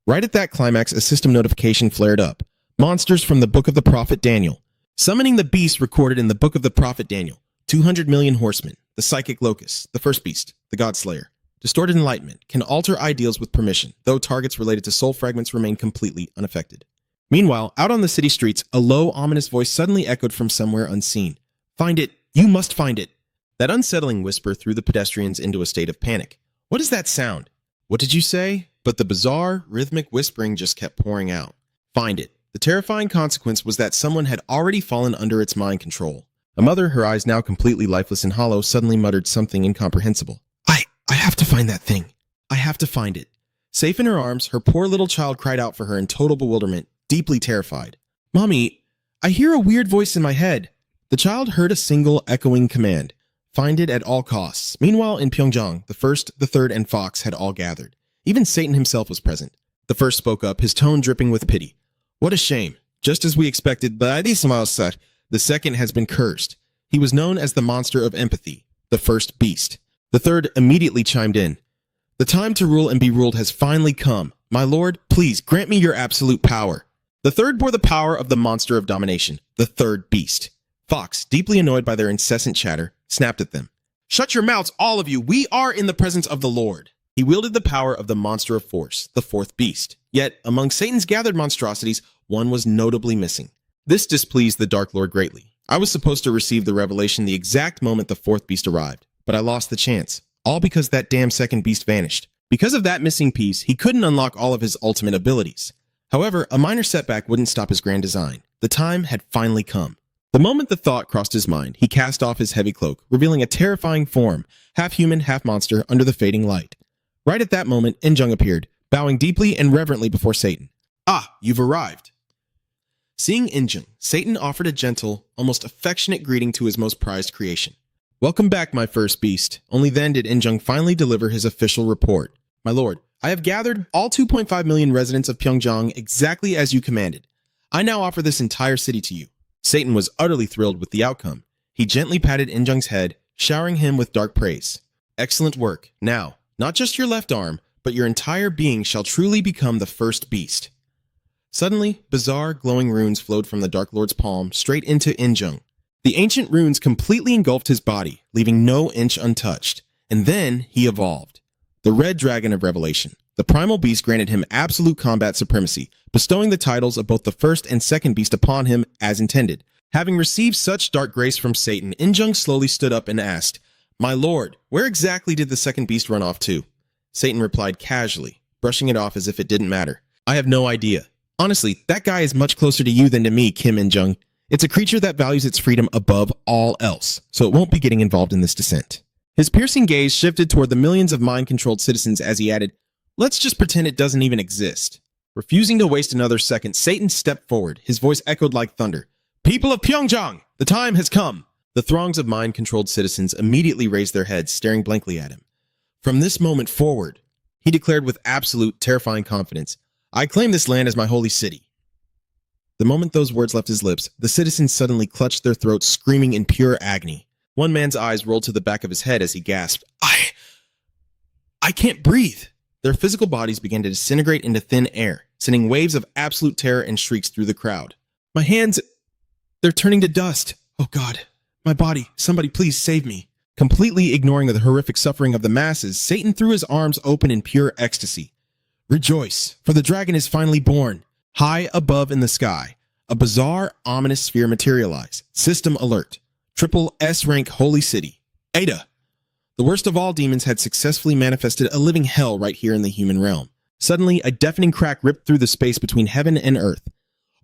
Right at that climax, a system notification flared up. Monsters from the book of the prophet Daniel. Summoning the beast recorded in the book of the prophet Daniel. 200 million horsemen, the psychic locust, the first beast, the god slayer. Distorted enlightenment can alter ideals with permission, though targets related to soul fragments remain completely unaffected. Meanwhile, out on the city streets, a low, ominous voice suddenly echoed from somewhere unseen. "Find it! You must find it!" That unsettling whisper threw the pedestrians into a state of panic. What is that sound? What did you say? But the bizarre, rhythmic whispering just kept pouring out. Find it. The terrifying consequence was that someone had already fallen under its mind control. A mother, her eyes now completely lifeless and hollow, suddenly muttered something incomprehensible. I have to find that thing. I have to find it." Safe in her arms, her poor little child cried out for her in total bewilderment, deeply terrified. "Mommy, I hear a weird voice in my head." The child heard a single echoing command. Find it at all costs. Meanwhile, in Pyongyang, the First, the Third, and Fox had all gathered. Even Satan himself was present. The first spoke up, his tone dripping with pity. "What a shame. Just as we expected, but the second has been cursed. He was known as the monster of empathy, the first beast." The third immediately chimed in. "The time to rule and be ruled has finally come. My lord, please grant me your absolute power." The third bore the power of the monster of domination, the third beast. Fox, deeply annoyed by their incessant chatter, snapped at them. "Shut your mouths, all of you! We are in the presence of the Lord." He wielded the power of the monster of force, the fourth beast. Yet, among Satan's gathered monstrosities, one was notably missing. This displeased the Dark Lord greatly. I was supposed to receive the revelation the exact moment the fourth beast arrived, but I lost the chance. All because that damn second beast vanished. Because of that missing piece, he couldn't unlock all of his ultimate abilities. However, a minor setback wouldn't stop his grand design. The time had finally come. The moment the thought crossed his mind, he cast off his heavy cloak, revealing a terrifying form, half human, half monster, under the fading light. Right at that moment, In-jung appeared, bowing deeply and reverently before Satan. "Ah, you've arrived." Seeing In-jung, Satan offered a gentle, almost affectionate greeting to his most prized creation. "Welcome back, my first beast." Only then did In-jung finally deliver his official report. "My lord, I have gathered all 2.5 million residents of Pyongyang exactly as you commanded. I now offer this entire city to you." Satan was utterly thrilled with the outcome. He gently patted In-jung's head, showering him with dark praise. "Excellent work. Now, not just your left arm, but your entire being shall truly become the first beast." Suddenly, bizarre, glowing runes flowed from the Dark Lord's palm straight into In-jung. The ancient runes completely engulfed his body, leaving no inch untouched. And then he evolved. The Red Dragon of Revelation. The primal beast granted him absolute combat supremacy, bestowing the titles of both the first and second beast upon him as intended. Having received such dark grace from Satan, In-jung slowly stood up and asked, "My lord, where exactly did the second beast run off to?" Satan replied casually, brushing it off as if it didn't matter. I have no idea. Honestly, that guy is much closer to you than to me, Kim In-jung. It's a creature that values its freedom above all else, so it won't be getting involved in this dissent. His piercing gaze shifted toward the millions of mind-controlled citizens as he added, let's just pretend it doesn't even exist. Refusing to waste another second, Satan stepped forward. His voice echoed like thunder. People of Pyeongchang, the time has come. The throngs of mind-controlled citizens immediately raised their heads, staring blankly at him. From this moment forward, he declared with absolute, terrifying confidence, I claim this land as my holy city. The moment those words left his lips, the citizens suddenly clutched their throats, screaming in pure agony. One man's eyes rolled to the back of his head as he gasped, I can't breathe. Their physical bodies began to disintegrate into thin air, sending waves of absolute terror and shrieks through the crowd. My hands, they're turning to dust. Oh God, my body, somebody please save me. Completely ignoring the horrific suffering of the masses, Satan threw his arms open in pure ecstasy. Rejoice, for the dragon is finally born. High above in the sky, a bizarre, ominous sphere materialized. System alert. Triple S-rank holy city. Ada. The worst of all demons had successfully manifested a living hell right here in the human realm. Suddenly, a deafening crack ripped through the space between heaven and earth.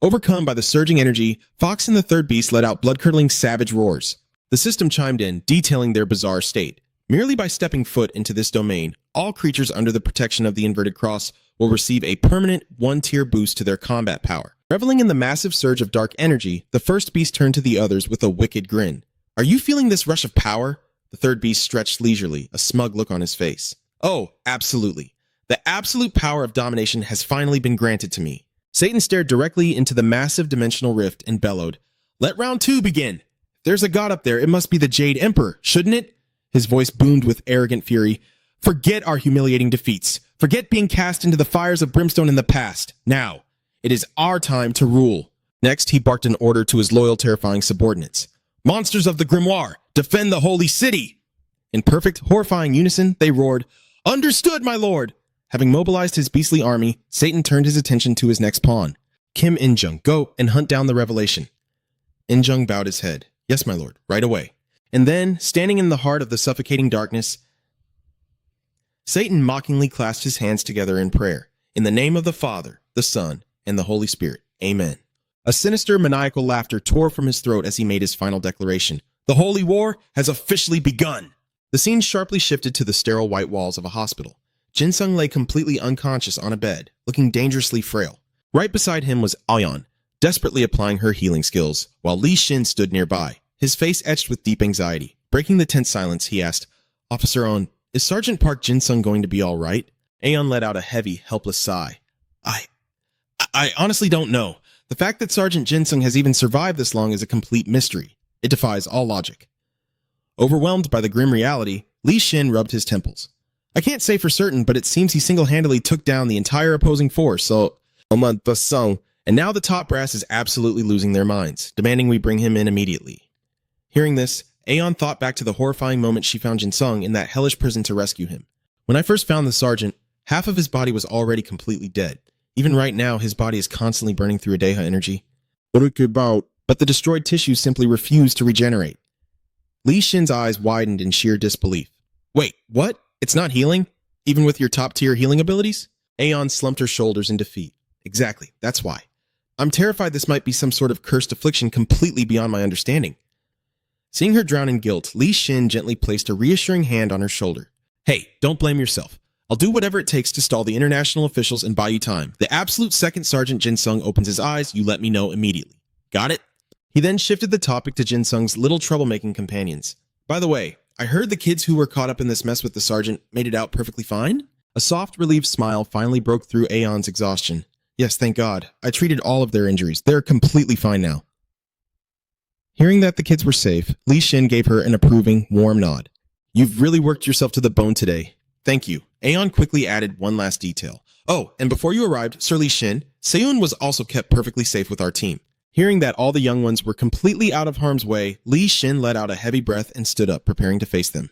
Overcome by the surging energy, Fox and the third beast let out blood-curdling savage roars. The system chimed in, detailing their bizarre state. Merely by stepping foot into this domain, all creatures under the protection of the inverted cross will receive a permanent one-tier boost to their combat power. Reveling in the massive surge of dark energy, the first beast turned to the others with a wicked grin. Are you feeling this rush of power? The third beast stretched leisurely, a smug look on his face. Oh, absolutely. The absolute power of domination has finally been granted to me. Satan stared directly into the massive dimensional rift and bellowed, Let round 2 begin. If there's a god up there, it must be the Jade Emperor, shouldn't it? His voice boomed with arrogant fury. Forget our humiliating defeats. Forget being cast into the fires of brimstone in the past. Now, it is our time to rule. Next, he barked an order to his loyal, terrifying subordinates. Monsters of the Grimoire, defend the holy city! In perfect, horrifying unison, they roared, Understood, my lord! Having mobilized his beastly army, Satan turned his attention to his next pawn. Kim In-jung, go and hunt down the revelation. In-jung bowed his head. Yes, my lord, right away. And then, standing in the heart of the suffocating darkness, Satan mockingly clasped his hands together in prayer. In the name of the Father, the Son, and the Holy Spirit. Amen. A sinister, maniacal laughter tore from his throat as he made his final declaration. The Holy War has officially begun. The scene sharply shifted to the sterile white walls of a hospital. Jin-sung lay completely unconscious on a bed, looking dangerously frail. Right beside him was Ayeon, desperately applying her healing skills, while Lee Shin stood nearby, his face etched with deep anxiety. Breaking the tense silence, he asked, Officer On, is Sergeant Park Jin-sung going to be all right? Aeon let out a heavy, helpless sigh. I honestly don't know. The fact that Sergeant Jin-sung has even survived this long is a complete mystery. It defies all logic. Overwhelmed by the grim reality, Lee Shin rubbed his temples. I can't say for certain, but it seems he single-handedly took down the entire opposing force, so... And now the top brass is absolutely losing their minds, demanding we bring him in immediately. Hearing this, Aeon thought back to the horrifying moment she found Jin-sung in that hellish prison to rescue him. When I first found the sergeant, half of his body was already completely dead. Even right now, his body is constantly burning through Adeha energy. But the destroyed tissue simply refused to regenerate. Lee Shin's eyes widened in sheer disbelief. Wait, what? It's not healing? Even with your top-tier healing abilities? Aeon slumped her shoulders in defeat. Exactly, that's why. I'm terrified this might be some sort of cursed affliction completely beyond my understanding. Seeing her drown in guilt, Lee Shin gently placed a reassuring hand on her shoulder. Hey, don't blame yourself. I'll do whatever it takes to stall the international officials and buy you time. The absolute second Sergeant Jin-sung opens his eyes, you let me know immediately. Got it? He then shifted the topic to Jin-sung's little troublemaking companions. By the way, I heard the kids who were caught up in this mess with the sergeant made it out perfectly fine? A soft, relieved smile finally broke through Aeon's exhaustion. Yes, thank God. I treated all of their injuries. They're completely fine now. Hearing that the kids were safe, Lee Shin gave her an approving, warm nod. You've really worked yourself to the bone today. Thank you. Aeon quickly added one last detail. Oh, and before you arrived, Sir Lee Shin, Seun was also kept perfectly safe with our team. Hearing that all the young ones were completely out of harm's way, Lee Shin let out a heavy breath and stood up, preparing to face them.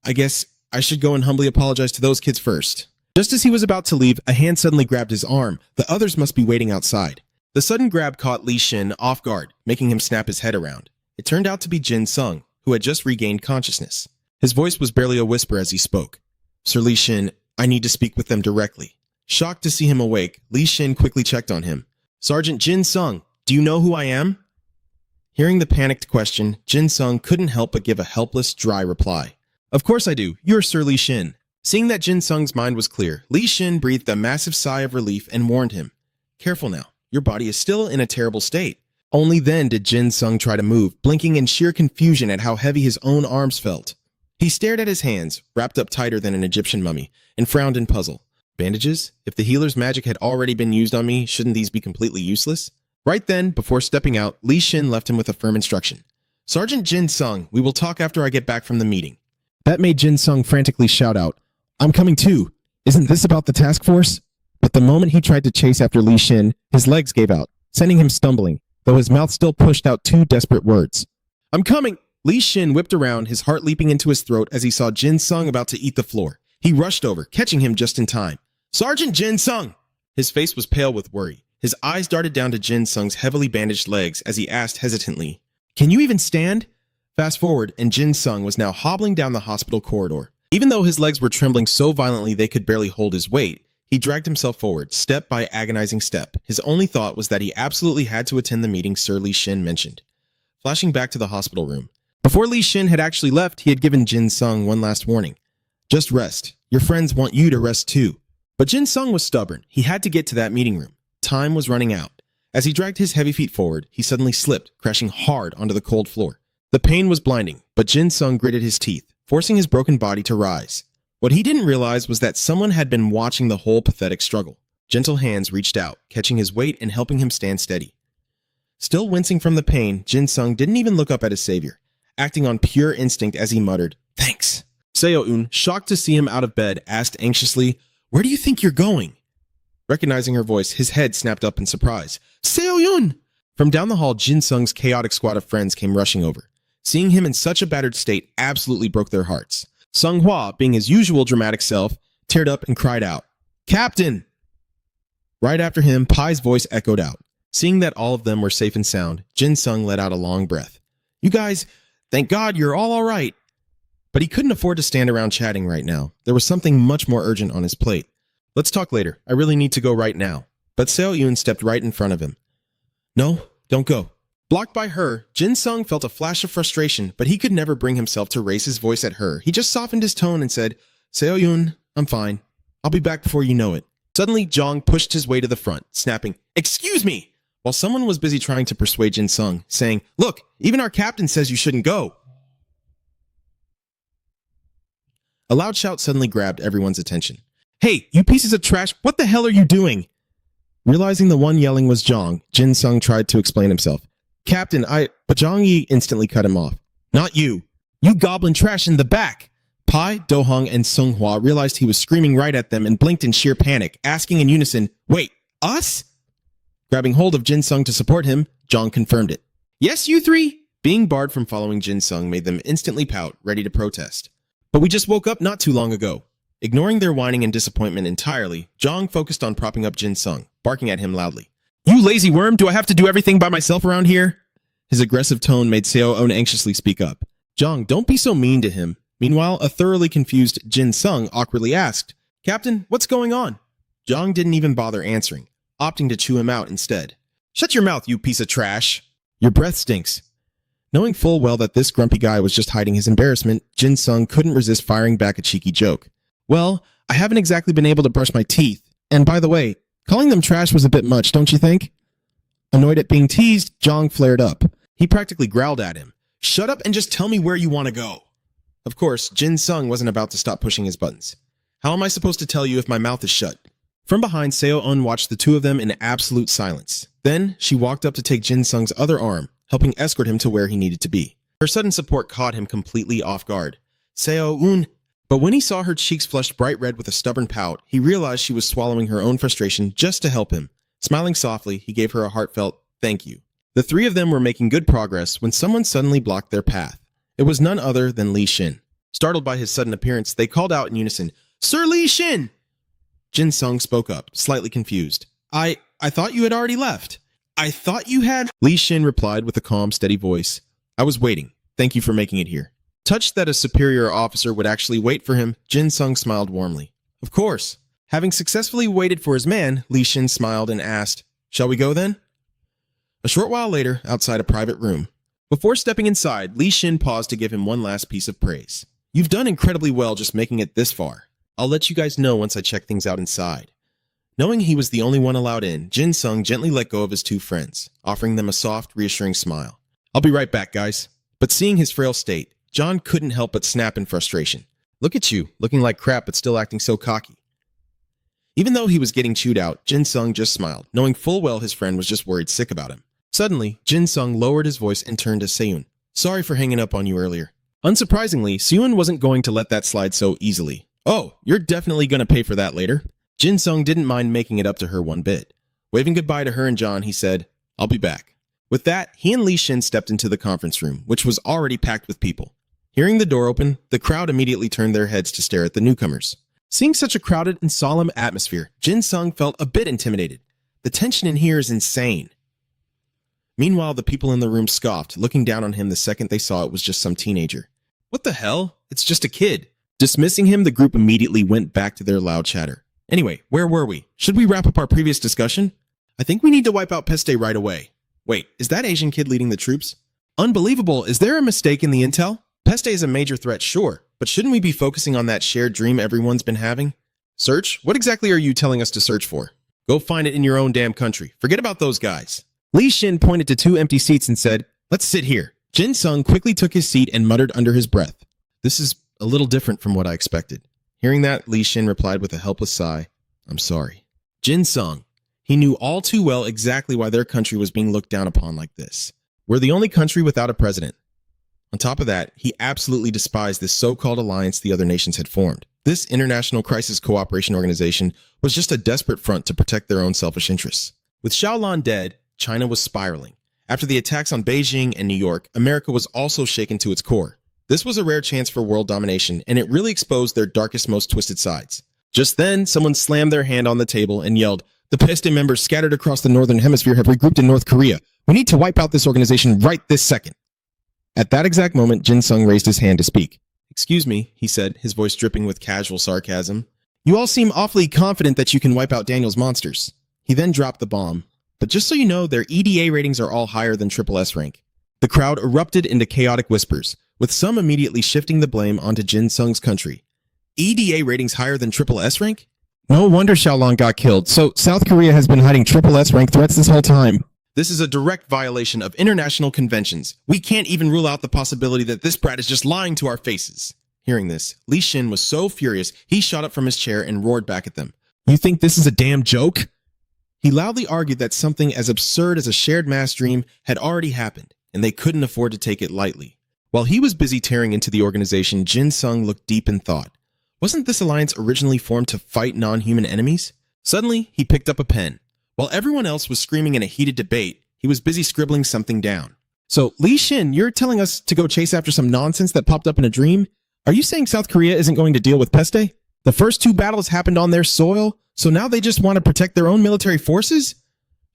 I guess I should go and humbly apologize to those kids first. Just as he was about to leave, a hand suddenly grabbed his arm. The others must be waiting outside. The sudden grab caught Lee Shin off guard, making him snap his head around. It turned out to be Jin-sung, who had just regained consciousness. His voice was barely a whisper as he spoke. Sir Lee Shin, I need to speak with them directly. Shocked to see him awake, Li Shin quickly checked on him. Sergeant Jin Sung, do you know who I am? Hearing the panicked question, Jin Sung couldn't help but give a helpless, dry reply. Of course I do. You're Sir Li Shin. Seeing that Jin Sung's mind was clear, Li Shin breathed a massive sigh of relief and warned him. Careful now. Your body is still in a terrible state. Only then did Jin Sung try to move, blinking in sheer confusion at how heavy his own arms felt. He stared at his hands, wrapped up tighter than an Egyptian mummy, and frowned in puzzle. Bandages? If the healer's magic had already been used on me, shouldn't these be completely useless? Right then, before stepping out, Li Shin left him with a firm instruction. Sergeant Jin Sung, we will talk after I get back from the meeting.
That made Jin Sung frantically shout out, I'm coming too. Isn't this about the task force? But the moment he tried to chase after Li Shin, his legs gave out, sending him stumbling, though his mouth still pushed out two desperate words. I'm coming! Li Shin whipped around, his heart leaping into his throat as he saw Jin Sung about to eat the floor. He rushed over, catching him just in time. Sergeant Jin Sung! His face was pale with worry. His eyes darted down to Jin Sung's heavily bandaged legs as he asked hesitantly, Can you even stand? Fast forward, and Jin Sung was now hobbling down the hospital corridor. Even though his legs were trembling so violently they could barely hold his weight, he dragged himself forward, step by agonizing step. His only thought was that he absolutely had to attend the meeting Sir Li Shin mentioned. Flashing back to the hospital room. Before Li Shin had actually left, he had given Jin Sung one last warning. Just rest. Your friends want you to rest too. But Jin Sung was stubborn. He had to get to that meeting room. Time was running out. As he dragged his heavy feet forward, he suddenly slipped, crashing hard onto the cold floor. The pain was blinding, but Jin Sung gritted his teeth, forcing his broken body to rise. What he didn't realize was that someone had been watching the whole pathetic struggle. Gentle hands reached out, catching his weight and helping him stand steady. Still wincing from the pain, Jin Sung didn't even look up at his savior, acting on pure instinct as he muttered, Thanks. Seo-eun, shocked to see him out of bed, asked anxiously, Where do you think you're going? Recognizing her voice, his head snapped up in surprise. Seo-eun! From down the hall, Jin Sung's chaotic squad of friends came rushing over. Seeing him in such a battered state absolutely broke their hearts. Sung Hwa, being his usual dramatic self, teared up and cried out, Captain! Right after him, Pai's voice echoed out. Seeing that all of them were safe and sound, Jin Sung let out a long breath. You guys, thank God you're all right. But he couldn't afford to stand around chatting right now. There was something much more urgent on his plate. Let's talk later. I really need to go right now. But Seo-eun stepped right in front of him. No, don't go. Blocked by her, Jin Sung felt a flash of frustration, but he could never bring himself to raise his voice at her. He just softened his tone and said, Seo-eun, I'm fine. I'll be back before you know it. Suddenly, Jong pushed his way to the front, snapping, Excuse me! While someone was busy trying to persuade Jin Sung, saying, Look, even our captain says you shouldn't go. A loud shout suddenly grabbed everyone's attention. Hey, you pieces of trash, what the hell are you doing? Realizing the one yelling was Jong, Jin Sung tried to explain himself. Captain, but Zhang Yi instantly cut him off. Not you. You goblin trash in the back. Pai, Do-hong, and Sung Hwa realized he was screaming right at them and blinked in sheer panic, asking in unison, Wait, us? Grabbing hold of Jin Sung to support him, Zhang confirmed it. Yes, you three? Being barred from following Jin Sung made them instantly pout, ready to protest. But we just woke up not too long ago. Ignoring their whining and disappointment entirely, Zhang focused on propping up Jin Sung, barking at him loudly. You lazy worm, do I have to do everything by myself around here? His aggressive tone made Seo-eun anxiously speak up. Zhang, don't be so mean to him. Meanwhile, a thoroughly confused Jin Sung awkwardly asked, Captain, what's going on? Zhang didn't even bother answering, opting to chew him out instead. Shut your mouth, you piece of trash. Your breath stinks. Knowing full well that this grumpy guy was just hiding his embarrassment, Jin Sung couldn't resist firing back a cheeky joke. Well, I haven't exactly been able to brush my teeth. And by the way, calling them trash was a bit much, don't you think? Annoyed at being teased, Zhang flared up. He practically growled at him. Shut up and just tell me where you want to go. Of course, Jin Sung wasn't about to stop pushing his buttons. How am I supposed to tell you if my mouth is shut? From behind, Seo-eun watched the two of them in absolute silence. Then, she walked up to take Jin Sung's other arm, helping escort him to where he needed to be. Her sudden support caught him completely off guard. Seo-eun. But when he saw her cheeks flushed bright red with a stubborn pout, he realized she was swallowing her own frustration just to help him. Smiling softly, he gave her a heartfelt thank you. The three of them were making good progress when someone suddenly blocked their path. It was none other than Li Shin. Startled by his sudden appearance, they called out in unison, Sir Li Shin! Jin Sung spoke up, slightly confused. I thought you had already left. I thought you had... Li Shin replied with a calm, steady voice. I was waiting. Thank you for making it here. Touched that a superior officer would actually wait for him, Jin Sung smiled warmly.
Of course. Having successfully waited for his man, Li Xin smiled and asked, "Shall we go then?" A short while later, outside a private room. Before stepping inside, Li Xin paused to give him one last piece of praise. "You've done incredibly well just making it this far. I'll let you guys know once I check things out inside." Knowing he was the only one allowed in, Jin Sung gently let go of his two friends, offering them a soft, reassuring smile. "I'll be right back, guys." But seeing his frail state, John couldn't help but snap in frustration. "Look at you, looking like crap but still acting so cocky." Even though he was getting chewed out, Jin Sung just smiled, knowing full well his friend was just worried sick about him. Suddenly, Jin Sung lowered his voice and turned to Seun. "Sorry for hanging up on you earlier." Unsurprisingly, Seun wasn't going to let that slide so easily. "Oh, you're definitely going to pay for that later." Jin Sung didn't mind making it up to her one bit. Waving goodbye to her and John, he said, "I'll be back." With that, he and Li Xin stepped into the conference room, which was already packed with people. Hearing the door open, the crowd immediately turned their heads to stare at the newcomers. Seeing such a crowded and solemn atmosphere, Jin Sung felt a bit intimidated. The tension in here is insane. Meanwhile, the people in the room scoffed, looking down on him the second they saw it was just some teenager. "What the hell? It's just a kid." Dismissing him, the group immediately went back to their loud chatter. Anyway, where were we? Should we wrap up our previous discussion? I think we need to wipe out Peste right away. Wait, is that Asian kid leading the troops? Unbelievable, is there a mistake in the intel? Peste is a major threat, sure, but shouldn't we be focusing on that shared dream everyone's been having? Search? What exactly are you telling us to search for? Go find it in your own damn country. Forget about those guys. Li Xin pointed to two empty seats and said, "Let's sit here." Jin Sung quickly took his seat and muttered under his breath, "This is a little different from what I expected." Hearing that, Li Xin replied with a helpless sigh, "I'm sorry." Jin Sung. He knew all too well exactly why their country was being looked down upon like this. We're the only country without a president. On top of that, he absolutely despised this so-called alliance the other nations had formed. This International Crisis Cooperation Organization was just a desperate front to protect their own selfish interests. With Shaolan dead, China was spiraling. After the attacks on Beijing and New York, America was also shaken to its core. This was a rare chance for world domination, and it really exposed their darkest, most twisted sides. Just then, someone slammed their hand on the table and yelled, "The Peste members scattered across the Northern Hemisphere have regrouped in North Korea. We need to wipe out this organization right this second." At that exact moment, Jin Sung raised his hand to speak. "Excuse me," he said, his voice dripping with casual sarcasm. "You all seem awfully confident that you can wipe out Daniel's monsters." He then dropped the bomb. "But just so you know, their EDA ratings are all higher than SSS rank." The crowd erupted into chaotic whispers, with some immediately shifting the blame onto Jin Sung's country. EDA ratings higher than SSS rank?
No wonder Xiaolong got killed. So South Korea has been hiding SSS rank threats this whole time.
This is a direct violation of international conventions. We can't even rule out the possibility that this brat is just lying to our faces. Hearing this, Li Xin was so furious, he shot up from his chair and roared back at them.
You think this is a damn joke?
He loudly argued that something as absurd as a shared mass dream had already happened, and they couldn't afford to take it lightly. While he was busy tearing into the organization, Jin Sung looked deep in thought. Wasn't this alliance originally formed to fight non-human enemies? Suddenly, he picked up a pen. While everyone else was screaming in a heated debate, he was busy scribbling something down.
So, Li Xin, you're telling us to go chase after some nonsense that popped up in a dream? Are you saying South Korea isn't going to deal with Peste? The first two battles happened on their soil, so now they just want to protect their own military forces?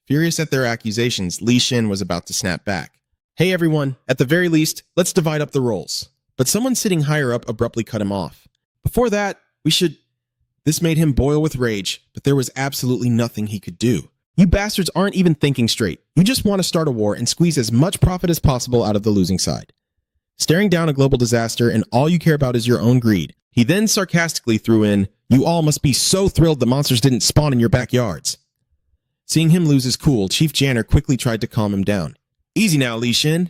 Furious at their accusations, Li Xin was about to snap back. Hey everyone, at the very least, let's divide up the roles. But someone sitting higher up abruptly cut him off. Before that, we should... This made him boil with rage, but there was absolutely nothing he could do. You bastards aren't even thinking straight. You just want to start a war and squeeze as much profit as possible out of the losing side. Staring down a global disaster and all you care about is your own greed. He then sarcastically threw in, "You all must be so thrilled the monsters didn't spawn in your backyards." Seeing him lose his cool, Chief Janner quickly tried to calm him down. "Easy now, Li Xin."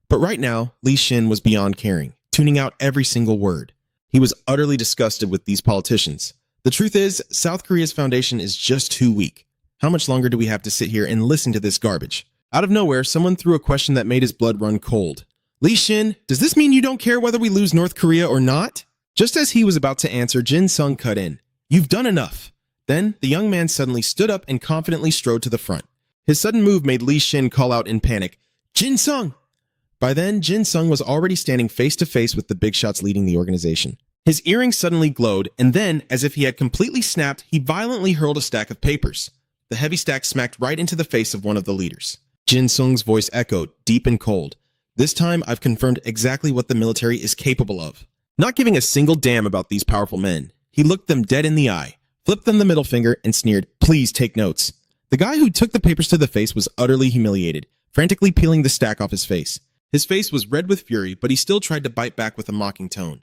But right now, Li Xin was beyond caring, tuning out every single word. He was utterly disgusted with these politicians. The truth is, South Korea's foundation is just too weak. How much longer do we have to sit here and listen to this garbage? Out of nowhere, someone threw a question that made his blood run cold. "Li Xin, does this mean you don't care whether we lose North Korea or not?" Just as he was about to answer, Jin Sung cut in. "You've done enough." Then, the young man suddenly stood up and confidently strode to the front. His sudden move made Li Xin call out in panic, "Jin Sung!" By then, Jin Sung was already standing face to face with the big shots leading the organization. His earrings suddenly glowed, and then, as if he had completely snapped, he violently hurled a stack of papers. The heavy stack smacked right into the face of one of the leaders. Jin Sung's voice echoed, deep and cold. "This time, I've confirmed exactly what the military is capable of." Not giving a single damn about these powerful men, He looked them dead in the eye, flipped them the middle finger, and sneered, "Please take notes." The guy who took the papers to the face was utterly humiliated, frantically peeling the stack off his face. His face was red with fury, but he still tried to bite back with a mocking tone.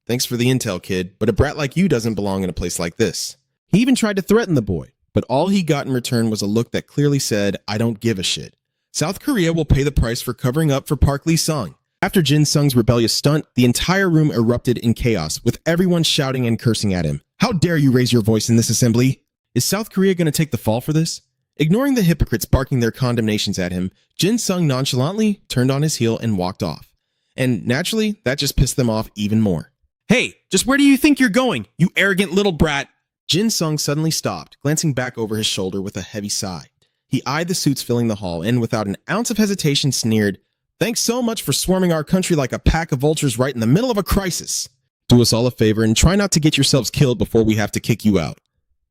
"Thanks for the intel, kid, but a brat like you doesn't belong in a place like this." He even tried to threaten the boy, but all he got in return was a look that clearly said, "I don't give a shit." South Korea will pay the price for covering up for Park Lee-sung. After Jin Sung's rebellious stunt, the entire room erupted in chaos, with everyone shouting and cursing at him. "How dare you raise your voice in this assembly?" Is South Korea going to take the fall for this? Ignoring the hypocrites barking their condemnations at him, Jin Sung nonchalantly turned on his heel and walked off. And naturally, that just pissed them off even more. "Hey, just where do you think you're going, you arrogant little brat?" Jin Sung suddenly stopped, glancing back over his shoulder with a heavy sigh. He eyed the suits filling the hall and, without an ounce of hesitation, sneered, "Thanks so much for swarming our country like a pack of vultures right in the middle of a crisis. Do us all a favor and try not to get yourselves killed before we have to kick you out."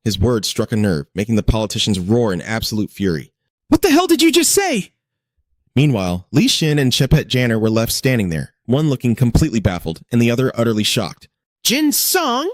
His words struck a nerve, making the politicians roar in absolute fury. "What the hell did you just say?" Meanwhile, Li Xin and Chepet Janner were left standing there, one looking completely baffled and the other utterly shocked. "Jin Sung?"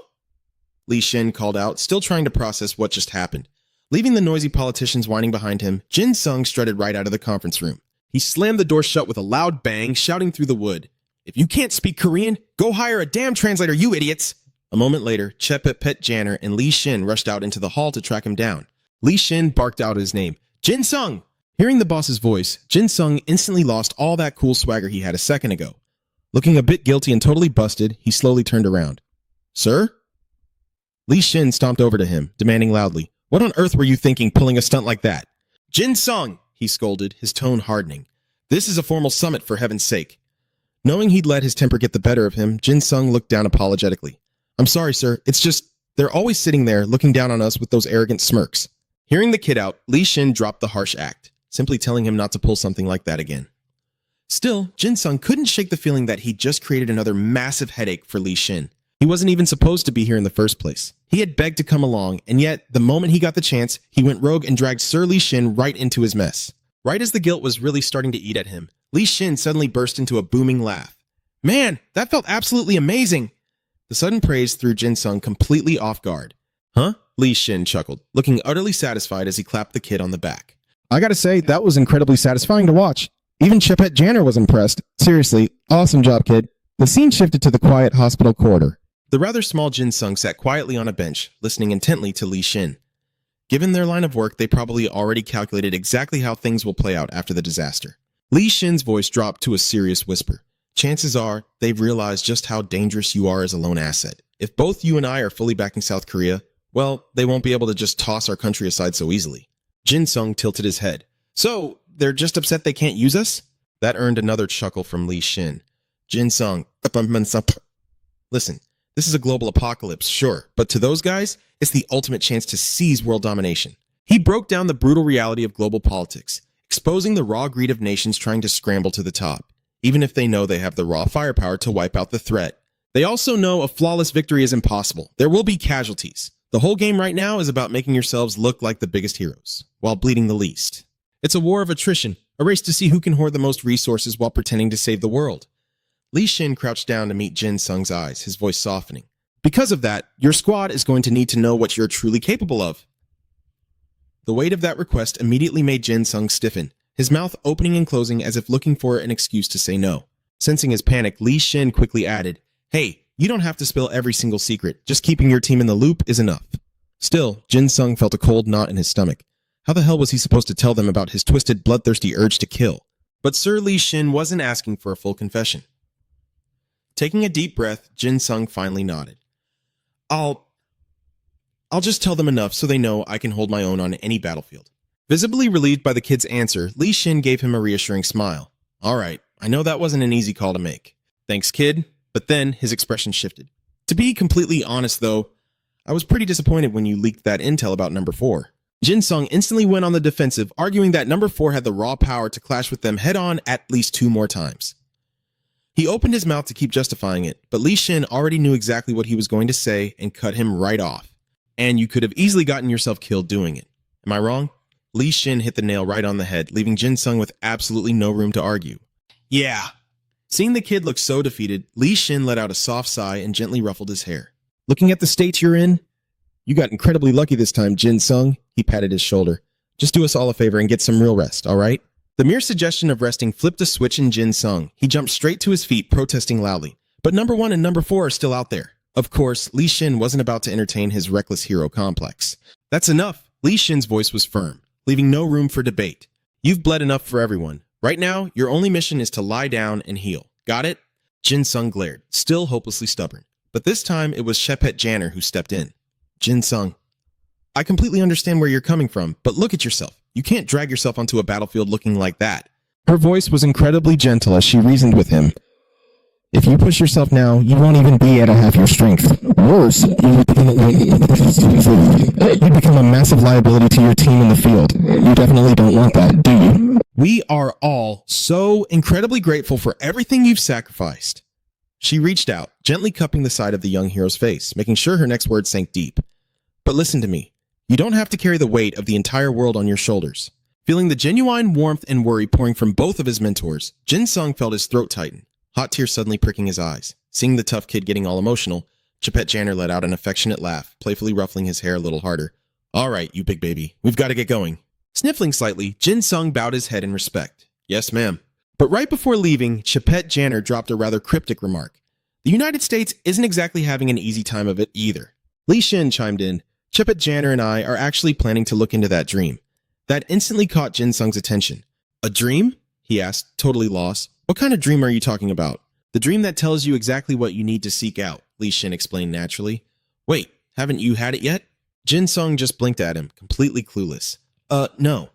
Li Xin called out, still trying to process what just happened. Leaving the noisy politicians whining behind him, Jin Sung strutted right out of the conference room. He slammed the door shut with a loud bang, shouting through the wood, "If you can't speak Korean, go hire a damn translator, you idiots!" A moment later, Chepet Janner and Li Xin rushed out into the hall to track him down. Li Xin barked out his name, "Jin Sung!" Hearing the boss's voice, Jin Sung instantly lost all that cool swagger he had a second ago. Looking a bit guilty and totally busted, he slowly turned around. "Sir?" Li Xin stomped over to him, demanding loudly, "What on earth were you thinking pulling a stunt like that?" "Jin Sung!" he scolded, his tone hardening. "This is a formal summit, for heaven's sake." Knowing he'd let his temper get the better of him, Jin Sung looked down apologetically. "I'm sorry, sir. It's just, they're always sitting there looking down on us with those arrogant smirks." Hearing the kid out, Li Xin dropped the harsh act, simply telling him not to pull something like that again. Still, Jin Sung couldn't shake the feeling that he'd just created another massive headache for Li Xin. He wasn't even supposed to be here in the first place. He had begged to come along, and yet, the moment he got the chance, he went rogue and dragged Sir Li Xin right into his mess. Right as the guilt was really starting to eat at him, Li Xin suddenly burst into a booming laugh. "Man, that felt absolutely amazing!" The sudden praise threw Jin Sung completely off guard. "Huh?" Li Xin chuckled, looking utterly satisfied as he clapped the kid on the back.
I gotta say, that was incredibly satisfying to watch. Even Chepet Janner was impressed. Seriously, awesome job, kid. The scene shifted to the quiet hospital corridor.
The rather small Jin Sung sat quietly on a bench, listening intently to Li Xin. Given their line of work, they probably already calculated exactly how things will play out after the disaster. Li Xin's voice dropped to a serious whisper. "Chances are, they've realized just how dangerous you are as a lone asset. If both you and I are fully backing South Korea, well, they won't be able to just toss our country aside so easily." Jin Sung tilted his head. "So, they're just upset they can't use us?" That earned another chuckle from Li Xin. Jin Sung, "Listen, this is a global apocalypse, sure, but to those guys, it's the ultimate chance to seize world domination." He broke down the brutal reality of global politics, exposing the raw greed of nations trying to scramble to the top, even if they know they have the raw firepower to wipe out the threat. They also know a flawless victory is impossible. There will be casualties. The whole game right now is about making yourselves look like the biggest heroes, while bleeding the least. It's a war of attrition, a race to see who can hoard the most resources while pretending to save the world. Li Xin crouched down to meet Jin Sung's eyes, his voice softening. "Because of that, your squad is going to need to know what you're truly capable of." The weight of that request immediately made Jin Sung stiffen, his mouth opening and closing as if looking for an excuse to say no. Sensing his panic, Li Xin quickly added, "Hey, you don't have to spill every single secret. Just keeping your team in the loop is enough." Still, Jin Sung felt a cold knot in his stomach. How the hell was he supposed to tell them about his twisted, bloodthirsty urge to kill? But Sir Li Xin wasn't asking for a full confession. Taking a deep breath, Jin Sung finally nodded. I'll just tell them enough so they know I can hold my own on any battlefield." Visibly relieved by the kid's answer, Li Xin gave him a reassuring smile. "All right, I know that wasn't an easy call to make. Thanks, kid." But then his expression shifted. "To be completely honest, though, I was pretty disappointed when you leaked that intel about number 4. Jin Sung instantly went on the defensive, arguing that number 4 had the raw power to clash with them head-on at least 2 more times. He opened his mouth to keep justifying it, but Li Xin already knew exactly what he was going to say and cut him right off. And you could have easily gotten yourself killed doing it. Am I wrong? Li Xin hit the nail right on the head, leaving Jin Sung with absolutely no room to argue. "Yeah." Seeing the kid look so defeated, Li Xin let out a soft sigh and gently ruffled his hair.
Looking at the state you're in, you got incredibly lucky this time, Jin Sung. He patted his shoulder. Just do us all a favor and get some real rest, all right? The mere suggestion of resting flipped a switch in Jin Sung. He jumped straight to his feet, protesting loudly. But number 1 and number 4 are still out there. Of course, Li Shin wasn't about to entertain his reckless hero complex. That's enough. Li Shin's voice was firm, leaving no room for debate. You've bled enough for everyone. Right now, your only mission is to lie down and heal. Got it? Jin Sung glared, still hopelessly stubborn. But this time, it was Shepet Janner who stepped in. Jin Sung, I completely understand where you're coming from, but look at yourself. You can't drag yourself onto a battlefield looking like that.
Her voice was incredibly gentle as she reasoned with him. If you push yourself now, you won't even be at half your strength. Worse, you become a massive liability to your team in the field. You definitely don't want that, do you?
We are all so incredibly grateful for everything you've sacrificed. She reached out, gently cupping the side of the young hero's face, making sure her next words sank deep. But listen to me. You don't have to carry the weight of the entire world on your shoulders. Feeling the genuine warmth and worry pouring from both of his mentors, Jin Sung felt his throat tighten, hot tears suddenly pricking his eyes. Seeing the tough kid getting all emotional, Shepet Janner let out an affectionate laugh, playfully ruffling his hair a little harder. All right, you big baby. We've got to get going. Sniffling slightly, Jin Sung bowed his head in respect. Yes, ma'am. But right before leaving, Shepet Janner dropped a rather cryptic remark. The United States isn't exactly having an easy time of it either. Li Shin chimed in. Shepet Janner and I are actually planning to look into that dream. That instantly caught Jin Sung's attention. A dream? He asked, totally lost. What kind of dream are you talking about? The dream that tells you exactly what you need to seek out, Li Shin explained naturally. Wait, haven't you had it yet? Jin Sung just blinked at him, completely clueless. No.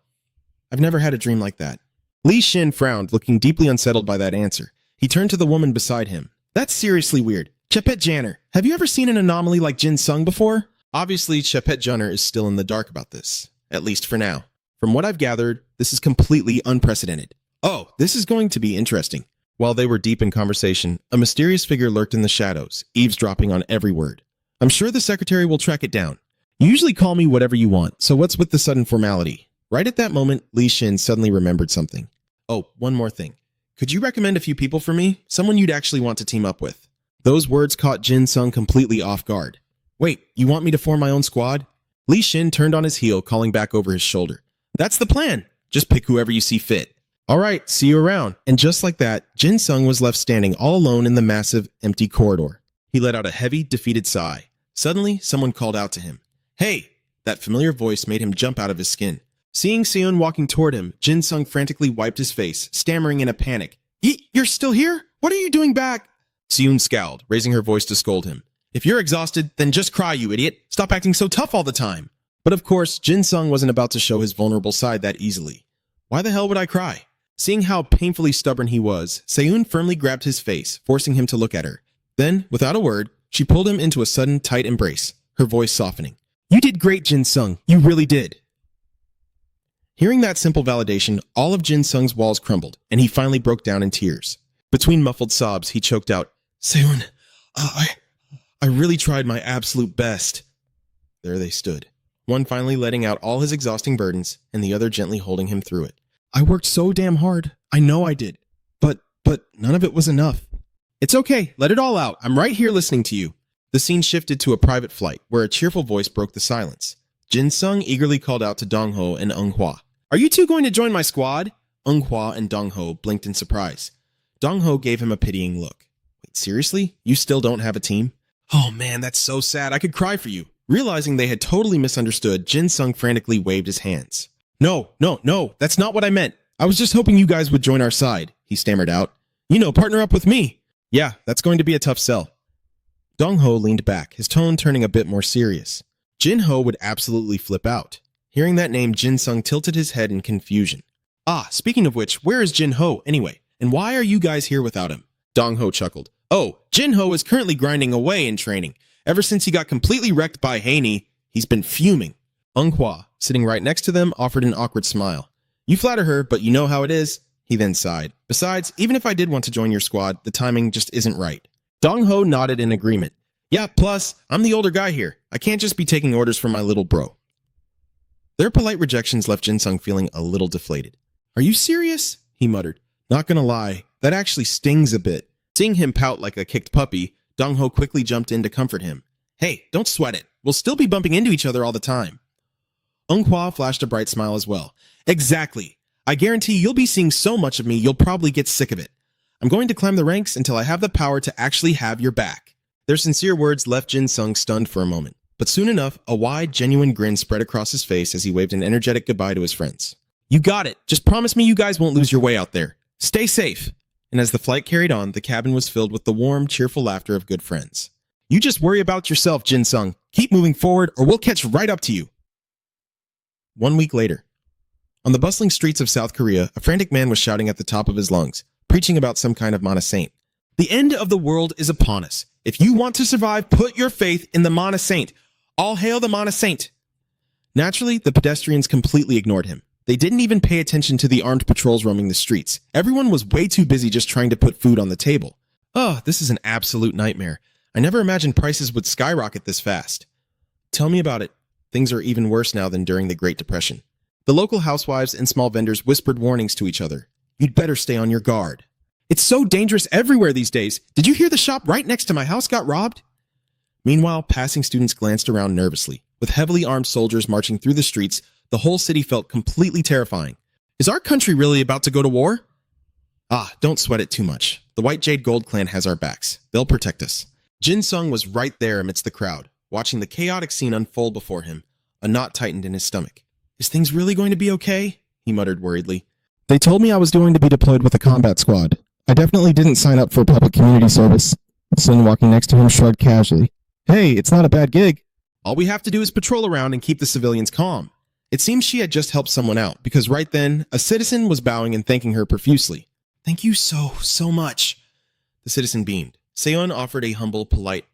I've never had a dream like that. Li Shin frowned, looking deeply unsettled by that answer. He turned to the woman beside him. That's seriously weird. Shepet Janner, have you ever seen an anomaly like Jin Sung before? Obviously, Shepet Janner is still in the dark about this, at least for now. From what I've gathered, this is completely unprecedented. Oh, this is going to be interesting. While they were deep in conversation, a mysterious figure lurked in the shadows, eavesdropping on every word. I'm sure the secretary will track it down. You usually call me whatever you want, so what's with the sudden formality? Right at that moment, Li Shin suddenly remembered something. Oh, one more thing. Could you recommend a few people for me? Someone you'd actually want to team up with. Those words caught Jin Sung completely off guard. Wait, you want me to form my own squad? Li Shin turned on his heel, calling back over his shoulder. That's the plan. Just pick whoever you see fit. All right, see you around. And just like that, Jin Sung was left standing all alone in the massive, empty corridor. He let out a heavy, defeated sigh. Suddenly, someone called out to him. Hey! That familiar voice made him jump out of his skin. Seeing Seon walking toward him, Jin Sung frantically wiped his face, stammering in a panic. You're still here? What are you doing back? Seon scowled, raising her voice to scold him. If you're exhausted, then just cry, you idiot. Stop acting so tough all the time. But of course, Jin Sung wasn't about to show his vulnerable side that easily. Why the hell would I cry? Seeing how painfully stubborn he was, Seon firmly grabbed his face, forcing him to look at her. Then, without a word, she pulled him into a sudden, tight embrace, her voice softening. You did great, Jin Sung. You really did. Hearing that simple validation, all of Jin Sung's walls crumbled, and he finally broke down in tears. Between muffled sobs, he choked out, Seon, I really tried my absolute best. There they stood, one finally letting out all his exhausting burdens, and the other gently holding him through it. I worked so damn hard. I know I did. But none of it was enough. It's okay. Let it all out. I'm right here listening to you. The scene shifted to a private flight, where a cheerful voice broke the silence. Jin Sung eagerly called out to Dong Ho and Eung Hwa. Are you two going to join my squad? Eung Hwa and Dong Ho blinked in surprise. Dong Ho gave him a pitying look. Wait, seriously? You still don't have a team? Oh man, that's so sad. I could cry for you. Realizing they had totally misunderstood, Jin Sung frantically waved his hands. No, that's not what I meant. I was just hoping you guys would join our side, he stammered out. Partner up with me. Yeah, that's going to be a tough sell. Dong Ho leaned back, his tone turning a bit more serious. Jin Ho would absolutely flip out. Hearing that name, Jin Sung tilted his head in confusion. Ah, speaking of which, where is Jin Ho anyway? And why are you guys here without him? Dong Ho chuckled. Oh, Jin Ho is currently grinding away in training. Ever since he got completely wrecked by Haney, he's been fuming. Eung Hwa, sitting right next to them, offered an awkward smile. You flatter her, but you know how it is. He then sighed. Besides, even if I did want to join your squad, the timing just isn't right. Dong Ho nodded in agreement. Yeah, plus, I'm the older guy here. I can't just be taking orders from my little bro. Their polite rejections left Jin Sung feeling a little deflated. Are you serious? He muttered. Not gonna lie, that actually stings a bit. Seeing him pout like a kicked puppy, Dong Ho quickly jumped in to comfort him.
Hey, don't sweat it. We'll still be bumping into each other all the time. Eunghwa flashed a bright smile as well. Exactly. I guarantee you'll be seeing so much of me you'll probably get sick of it. I'm going to climb the ranks until I have the power to actually have your back. Their sincere words left Jin Sung stunned for a moment, but soon enough, a wide, genuine grin spread across his face as he waved an energetic goodbye to his friends. You got it. Just promise me you guys won't lose your way out there. Stay safe. And as the flight carried on, the cabin was filled with the warm, cheerful laughter of good friends. You just worry about yourself, Jin Sung. Keep moving forward or we'll catch right up to you. 1 week later. On the bustling streets of South Korea, a frantic man was shouting at the top of his lungs, preaching about some kind of Mana Saint. The end of the world is upon us. If you want to survive, put your faith in the Mana Saint. All hail the Mana Saint. Naturally, the pedestrians completely ignored him. They didn't even pay attention to the armed patrols roaming the streets. Everyone was way too busy just trying to put food on the table. Oh, this is an absolute nightmare. I never imagined prices would skyrocket this fast. Tell me about it. Things are even worse now than during the Great Depression. The local housewives and small vendors whispered warnings to each other. You'd better stay on your guard. It's so dangerous everywhere these days. Did you hear the shop right next to my house got robbed? Meanwhile, passing students glanced around nervously. With heavily armed soldiers marching through the streets, the whole city felt completely terrifying. Is our country really about to go to war? Ah, don't sweat it too much. The White Jade Gold clan has our backs. They'll protect us. Jin Sung was right there amidst the crowd, watching the chaotic scene unfold before him. A knot tightened in his stomach. Is things really going to be okay? He muttered worriedly.
They told me I was going to be deployed with a combat squad. I definitely didn't sign up for public community service. Sun walking next to him shrugged casually. Hey, it's not a bad gig.
All we have to do is patrol around and keep the civilians calm. It seems she had just helped someone out, because right then, a citizen was bowing and thanking her profusely. Thank you so much. The citizen beamed. Seon offered a humble, polite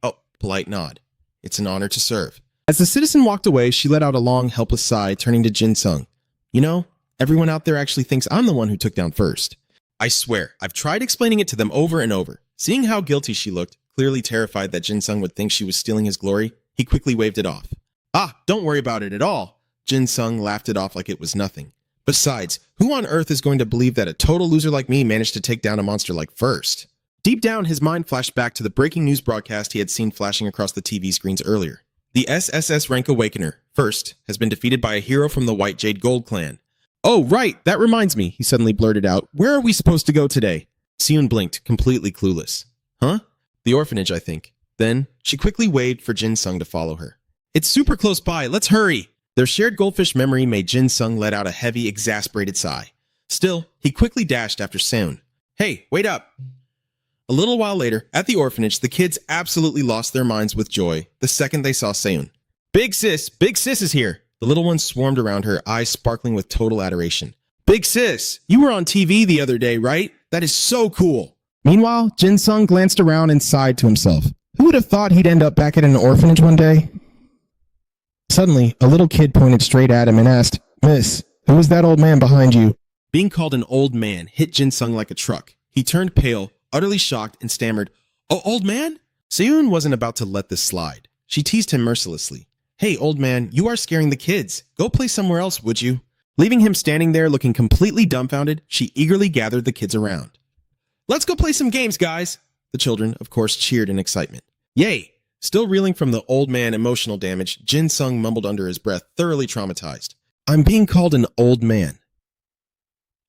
nod. It's an honor to serve. As the citizen walked away, she let out a long, helpless sigh, turning to Jin Sung. You know, everyone out there actually thinks I'm the one who took down first. I swear, I've tried explaining it to them over and over. Seeing how guilty she looked, clearly terrified that Jin Sung would think she was stealing his glory, he quickly waved it off. Ah, don't worry about it at all. Jin Sung laughed it off like it was nothing. Besides, who on earth is going to believe that a total loser like me managed to take down a monster like first? Deep down, his mind flashed back to the breaking news broadcast he had seen flashing across the TV screens earlier. The SSS rank awakener, First, has been defeated by a hero from the White Jade Gold clan. Oh, right, that reminds me, he suddenly blurted out. Where are we supposed to go today? Seon blinked, completely clueless. Huh? The orphanage, I think. Then, she quickly waved for Jin Sung to follow her. It's super close by, let's hurry! Their shared goldfish memory made Jin Sung let out a heavy, exasperated sigh. Still, he quickly dashed after Seon. Hey, wait up! A little while later, at the orphanage, the kids absolutely lost their minds with joy the second they saw Seon. Big sis is here! The little ones swarmed around her, eyes sparkling with total adoration. Big sis, you were on TV the other day, right? That is so cool!
Meanwhile, Jin Sung glanced around and sighed to himself. Who would have thought he'd end up back at an orphanage one day? Suddenly, a little kid pointed straight at him and asked, Miss, who is that old man behind you?
Being called an old man hit Jin Sung like a truck. He turned pale, utterly shocked, and stammered, Oh, old man? Seon wasn't about to let this slide. She teased him mercilessly. Hey, old man, you are scaring the kids. Go play somewhere else, would you? Leaving him standing there looking completely dumbfounded, she eagerly gathered the kids around. Let's go play some games, guys. The children, of course, cheered in excitement. Yay! Still reeling from the old man emotional damage, Jin Sung mumbled under his breath, thoroughly traumatized. I'm being called an old man.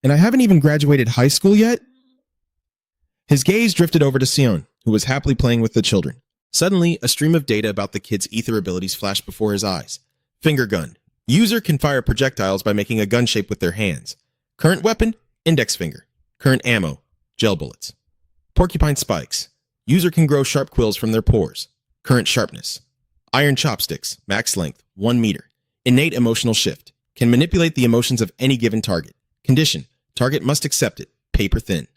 And I haven't even graduated high school yet? His gaze drifted over to Seon, who was happily playing with the children. Suddenly, a stream of data about the kid's ether abilities flashed before his eyes. Finger gun. User can fire projectiles by making a gun shape with their hands. Current weapon, index finger. Current ammo, gel bullets. Porcupine spikes. User can grow sharp quills from their pores. Current sharpness. Iron chopsticks, max length, 1 meter. Innate emotional shift. Can manipulate the emotions of any given target. Condition. Target must accept it. Paper thin.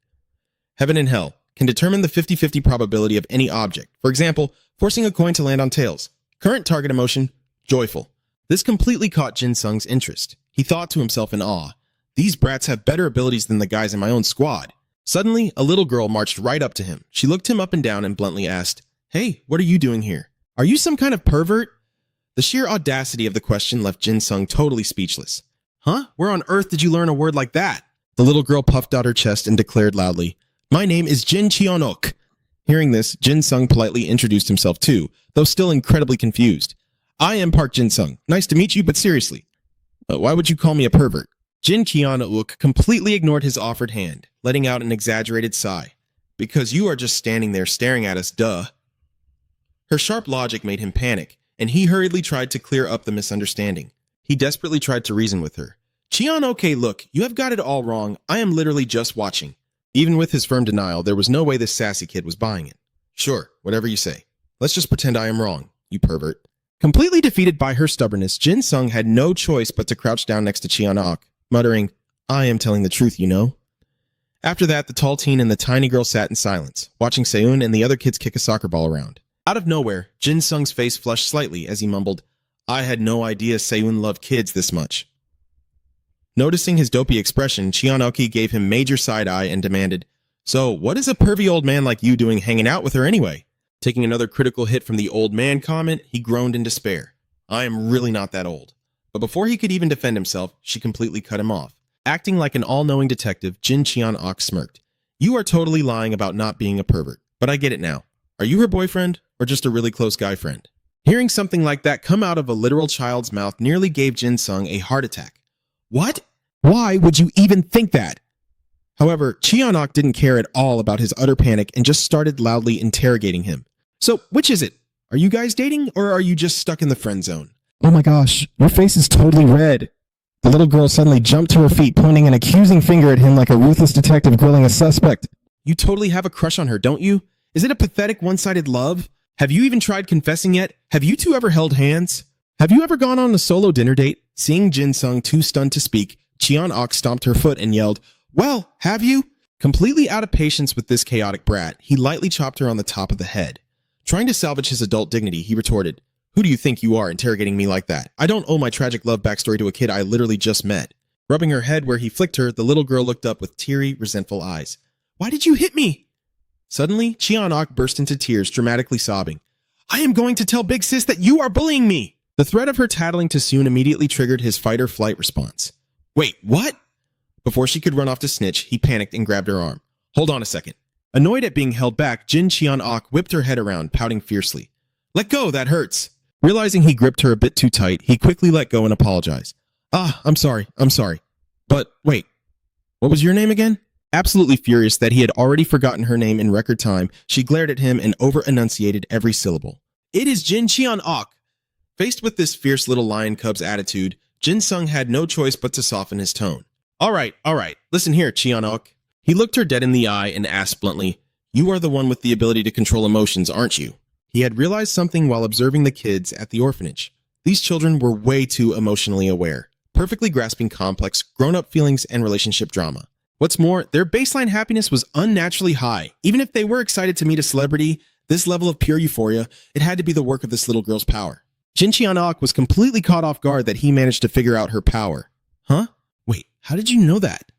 Heaven and Hell. Can determine the 50-50 probability of any object. For example, forcing a coin to land on tails. Current target emotion. Joyful. This completely caught Jin Sung's interest. He thought to himself in awe. These brats have better abilities than the guys in my own squad. Suddenly, a little girl marched right up to him. She looked him up and down and bluntly asked, Hey, what are you doing here? Are you some kind of pervert? The sheer audacity of the question left Jin Sung totally speechless. Huh? Where on earth did you learn a word like that? The little girl puffed out her chest and declared loudly, My name is Jin Cheonok.
Hearing this, Jin Sung politely introduced himself too, though still incredibly confused. I am Park Jin Sung. Nice to meet you, but seriously. Why would you call me a pervert? Jin Kian-wook completely ignored his offered hand, letting out an exaggerated sigh. Because you are just standing there staring at us, duh. Her sharp logic made him panic, and he hurriedly tried to clear up the misunderstanding. He desperately tried to reason with her. Cheon, okay, look, you have got it all wrong. I am literally just watching. Even with his firm denial, there was no way this sassy kid was buying it. Sure, whatever you say. Let's just pretend I am wrong, you pervert. Completely defeated by her stubbornness, Jin Sung had no choice but to crouch down next to Cheon-ok, muttering, I am telling the truth, you know. After that, the tall teen and the tiny girl sat in silence, watching Seun and the other kids kick a soccer ball around. Out of nowhere, Jin Sung's face flushed slightly as he mumbled, I had no idea Seun loved kids this much. Noticing his dopey expression, Cheon-ok gave him major side-eye and demanded, So, what is a pervy old man like you doing hanging out with her anyway? Taking another critical hit from the old man comment, he groaned in despair. I am really not that old. But before he could even defend himself, she completely cut him off. Acting like an all-knowing detective, Jin Cheon-ok smirked. You are totally lying about not being a pervert, but I get it now. Are you her boyfriend, or just a really close guy friend? Hearing something like that come out of a literal child's mouth nearly gave Jin Sung a heart attack. What? Why would you even think that? However, Cheon-ok didn't care at all about his utter panic and just started loudly interrogating him. So, which is it? Are you guys dating, or are you just stuck in the friend zone? Oh my gosh, your face is totally red. The little girl suddenly jumped to her feet, pointing an accusing finger at him like a ruthless detective grilling a suspect. You totally have a crush on her, don't you? Is it a pathetic one-sided love? Have you even tried confessing yet? Have you two ever held hands? Have you ever gone on a solo dinner date? Seeing Jin Sung too stunned to speak, Cheon-ok stomped her foot and yelled, Well, have you? Completely out of patience with this chaotic brat, he lightly chopped her on the top of the head. Trying to salvage his adult dignity, he retorted, Who do you think you are, interrogating me like that? I don't owe my tragic love backstory to a kid I literally just met. Rubbing her head where he flicked her, the little girl looked up with teary, resentful eyes. Why did you hit me? Suddenly, Cheon-ok burst into tears, dramatically sobbing. I am going to tell Big Sis that you are bullying me! The threat of her tattling to Soon immediately triggered his fight-or-flight response. Wait, what? Before she could run off to snitch, he panicked and grabbed her arm. Hold on a second. Annoyed at being held back, Jin Cheon-ok whipped her head around, pouting fiercely. Let go, that hurts. Realizing he gripped her a bit too tight, he quickly let go and apologized. I'm sorry. But wait, what was your name again? Absolutely furious that he had already forgotten her name in record time, she glared at him and over-enunciated every syllable. It is Jin Cheon-ok. Faced with this fierce little lion cub's attitude, Jin Sung had no choice but to soften his tone. All right. Listen here, Cheon-ok. He looked her dead in the eye and asked bluntly, You are the one with the ability to control emotions, aren't you? He had realized something while observing the kids at the orphanage. These children were way too emotionally aware, perfectly grasping complex, grown-up feelings and relationship drama. What's more, their baseline happiness was unnaturally high. Even if they were excited to meet a celebrity, this level of pure euphoria, it had to be the work of this little girl's power. Jin Cheon-ok was completely caught off guard that he managed to figure out her power. Huh? Wait, how did you know that?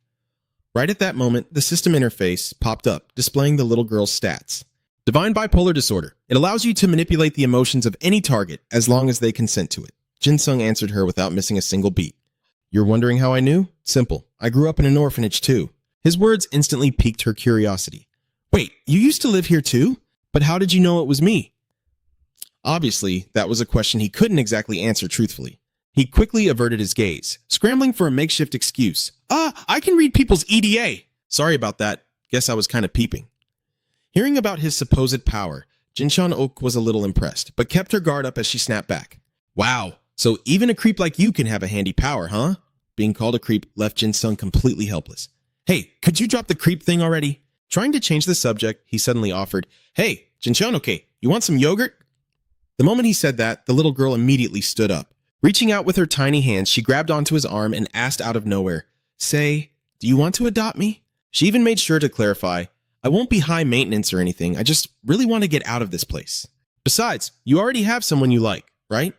Right at that moment, the system interface popped up, displaying the little girl's stats. Divine bipolar disorder. It allows you to manipulate the emotions of any target as long as they consent to it. Jin Sung answered her without missing a single beat. You're wondering how I knew? Simple. I grew up in an orphanage too. His words instantly piqued her curiosity. Wait, you used to live here too? But how did you know it was me? Obviously, that was a question he couldn't exactly answer truthfully. He quickly averted his gaze, scrambling for a makeshift excuse. I can read people's EDA. Sorry about that. Guess I was kind of peeping. Hearing about his supposed power, Jin Cheon-ok was a little impressed, but kept her guard up as she snapped back. Wow, so even a creep like you can have a handy power, huh? Being called a creep left Jin Sung completely helpless. Hey, could you drop the creep thing already? Trying to change the subject, he suddenly offered, Hey, Jin Cheon-ok, you want some yogurt? The moment he said that, the little girl immediately stood up. Reaching out with her tiny hands, she grabbed onto his arm and asked out of nowhere, Say, do you want to adopt me? She even made sure to clarify, I won't be high maintenance or anything, I just really want to get out of this place. Besides, you already have someone you like, right?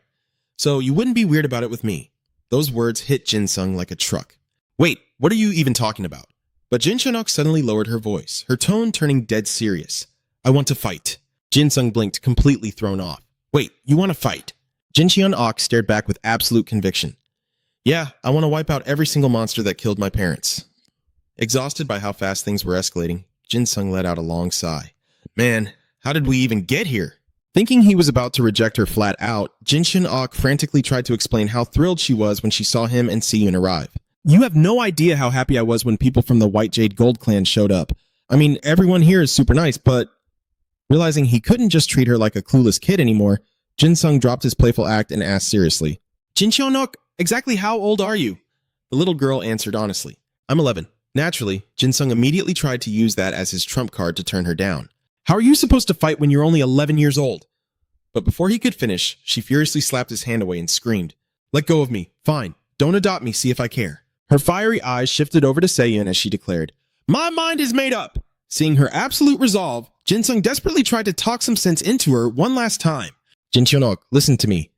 So you wouldn't be weird about it with me. Those words hit Jin Sung like a truck. Wait, what are you even talking about? But Jin Cheon-ok suddenly lowered her voice, her tone turning dead serious. I want to fight. Jin Sung blinked, completely thrown off. Wait, you want to fight? Jin Cheon-ok stared back with absolute conviction. Yeah, I want to wipe out every single monster that killed my parents. Exhausted by how fast things were escalating, Jin Sung let out a long sigh. Man,
How did we even get here? Thinking he was about to reject her flat out, Jin Shun-ok frantically tried to explain how thrilled she was when she saw him and Si-yoon arrive. You have no idea how happy I was when people from the White Jade Gold clan showed up. I mean, everyone here is super nice, but... Realizing he couldn't just treat her like a clueless kid anymore, Jin-sung dropped his playful act and asked seriously, Jin Shun-ok, exactly how old are you? The little girl answered honestly, I'm 11. Naturally, Jin-sung immediately tried to use that as his trump card to turn her down. How are you supposed to fight when you're only 11 years old? But before he could finish, she furiously slapped his hand away and screamed, Let go of me. Fine. Don't adopt me, see if I care. Her fiery eyes shifted over to Se-yoon as she declared, My mind is made up. Seeing her absolute resolve, Jin-sung desperately tried to talk some sense into her one last time. Jin Shun-ok, listen to me.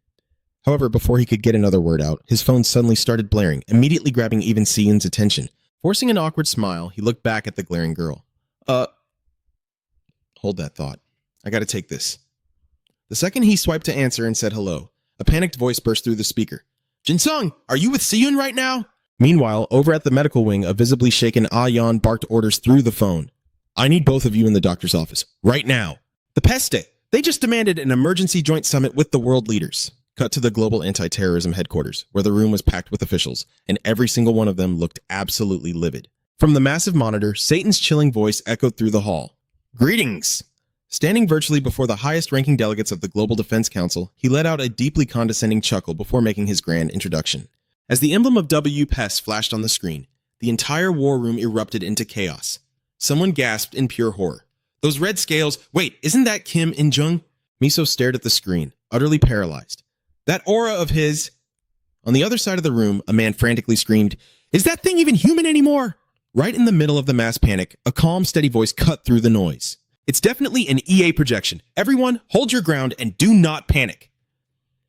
However, before he could get another word out, his phone suddenly started blaring, immediately grabbing even Se-yoon's attention. Forcing an awkward smile, he looked back at the glaring girl. Hold that thought. I gotta take this. The second he swiped to answer and said hello, a panicked voice burst through the speaker. Jin-sung, are you with Se-yoon right now? Meanwhile, over at the medical wing, a visibly shaken Ah-yeon barked orders through the phone. I need both of you in the doctor's office, right now. The peste! They just demanded an emergency joint summit with the world leaders. Cut to the Global Anti-Terrorism headquarters, where the room was packed with officials, and every single one of them looked absolutely livid. From the massive monitor, Satan's chilling voice echoed through the hall. Greetings! Standing virtually before the highest-ranking delegates of the Global Defense Council, he let out a deeply condescending chuckle before making his grand introduction. As the emblem of WPES flashed on the screen, the entire war room erupted into chaos. Someone gasped in pure horror. Those red scales, wait, isn't that Kim In-jung? Miso stared at the screen, utterly paralyzed. That aura of his... On the other side of the room, a man frantically screamed, Is that thing even human anymore? Right in the middle of the mass panic, a calm, steady voice cut through the noise. It's definitely an EA projection. Everyone, hold your ground and do not panic.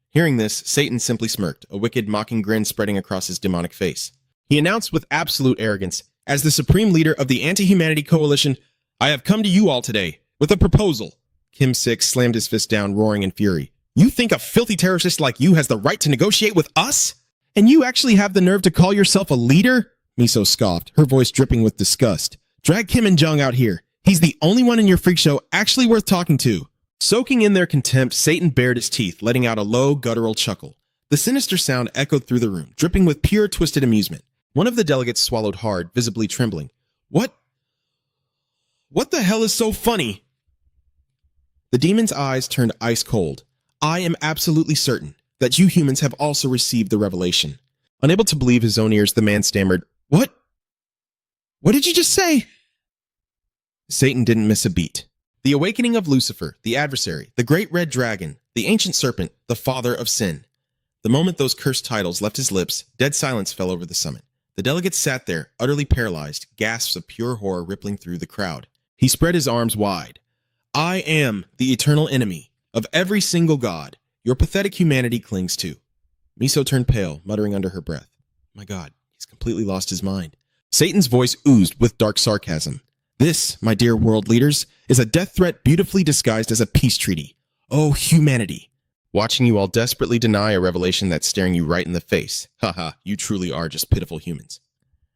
Hearing this, Satan simply smirked, a wicked, mocking grin spreading across his demonic face. He announced with absolute arrogance, As the supreme leader of the Anti-Humanity Coalition, I have come to you all today with a proposal. Kim Six slammed his fist down, roaring in fury. You think a filthy terrorist like you has the right to negotiate with us? And you actually have the nerve to call yourself a leader? Miso scoffed, her voice dripping with disgust. Drag Kim In-jung out here. He's the only one in your freak show actually worth talking to. Soaking in their contempt, Satan bared his teeth, letting out a low, guttural chuckle. The sinister sound echoed through the room, dripping with pure, twisted amusement. One of the delegates swallowed hard, visibly trembling. What the hell is so funny? The demon's eyes turned ice cold. I am absolutely certain that you humans have also received the revelation. Unable to believe his own ears, the man stammered, What? What did you just say? Satan didn't miss a beat. The awakening of Lucifer, the adversary, the great red dragon, the ancient serpent, the father of sin. The moment those cursed titles left his lips, dead silence fell over the summit. The delegates sat there, utterly paralyzed, gasps of pure horror rippling through the crowd. He spread his arms wide. I am the eternal enemy of every single god your pathetic humanity clings to. Miso turned pale, muttering under her breath. My God, he's completely lost his mind. Satan's voice oozed with dark sarcasm. This, my dear world leaders, is a death threat beautifully disguised as a peace treaty. Oh, humanity. Watching you all desperately deny a revelation that's staring you right in the face. Haha, you truly are just pitiful humans.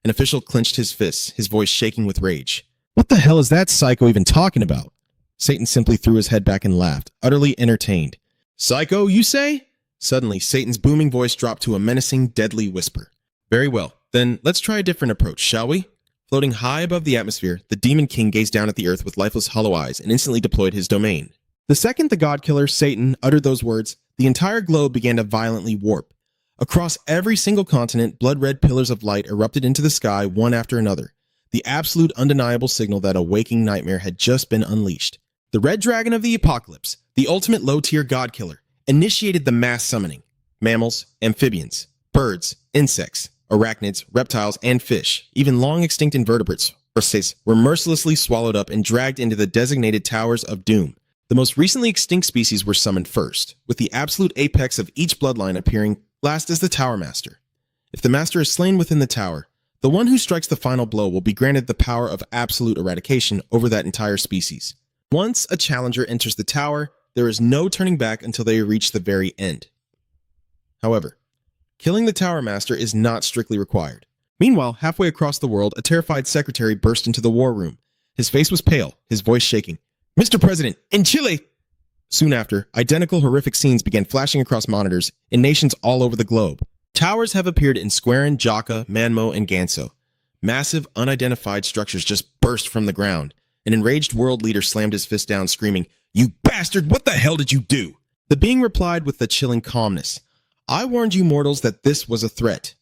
An official clenched his fists, his voice shaking with rage. What the hell is that psycho even talking about? Satan simply threw his head back and laughed, utterly entertained. Psycho, you say? Suddenly, Satan's booming voice dropped to a menacing, deadly whisper. Very well, then let's try a different approach, shall we? Floating high above the atmosphere, the Demon King gazed down at the earth with lifeless hollow eyes and instantly deployed his domain. The second the god-killer, Satan, uttered those words, the entire globe began to violently warp. Across every single continent, blood-red pillars of light erupted into the sky one after another, the absolute undeniable signal that a waking nightmare had just been unleashed. The Red Dragon of the Apocalypse, the ultimate low-tier god-killer, initiated the mass summoning. Mammals, amphibians, birds, insects, arachnids, reptiles, and fish, even long-extinct invertebrates, were mercilessly swallowed up and dragged into the designated Towers of Doom. The most recently extinct species were summoned first, with the absolute apex of each bloodline appearing last as the Tower Master. If the Master is slain within the tower, the one who strikes the final blow will be granted the power of absolute eradication over that entire species. Once a challenger enters the tower, there is no turning back until they reach the very end. However, killing the Tower Master is not strictly required. Meanwhile, halfway across the world, a terrified secretary burst into the war room. His face was pale, his voice shaking. Mr. President, in Chile! Soon after, identical horrific scenes began flashing across monitors in nations all over the globe. Towers have appeared in Squaren, Jaca, Manhwa, and Ganso. Massive, unidentified structures just burst from the ground. An enraged world leader slammed his fist down, screaming, "You bastard, what the hell did you do?" The being replied with a chilling calmness, "I warned you mortals that this was a threat."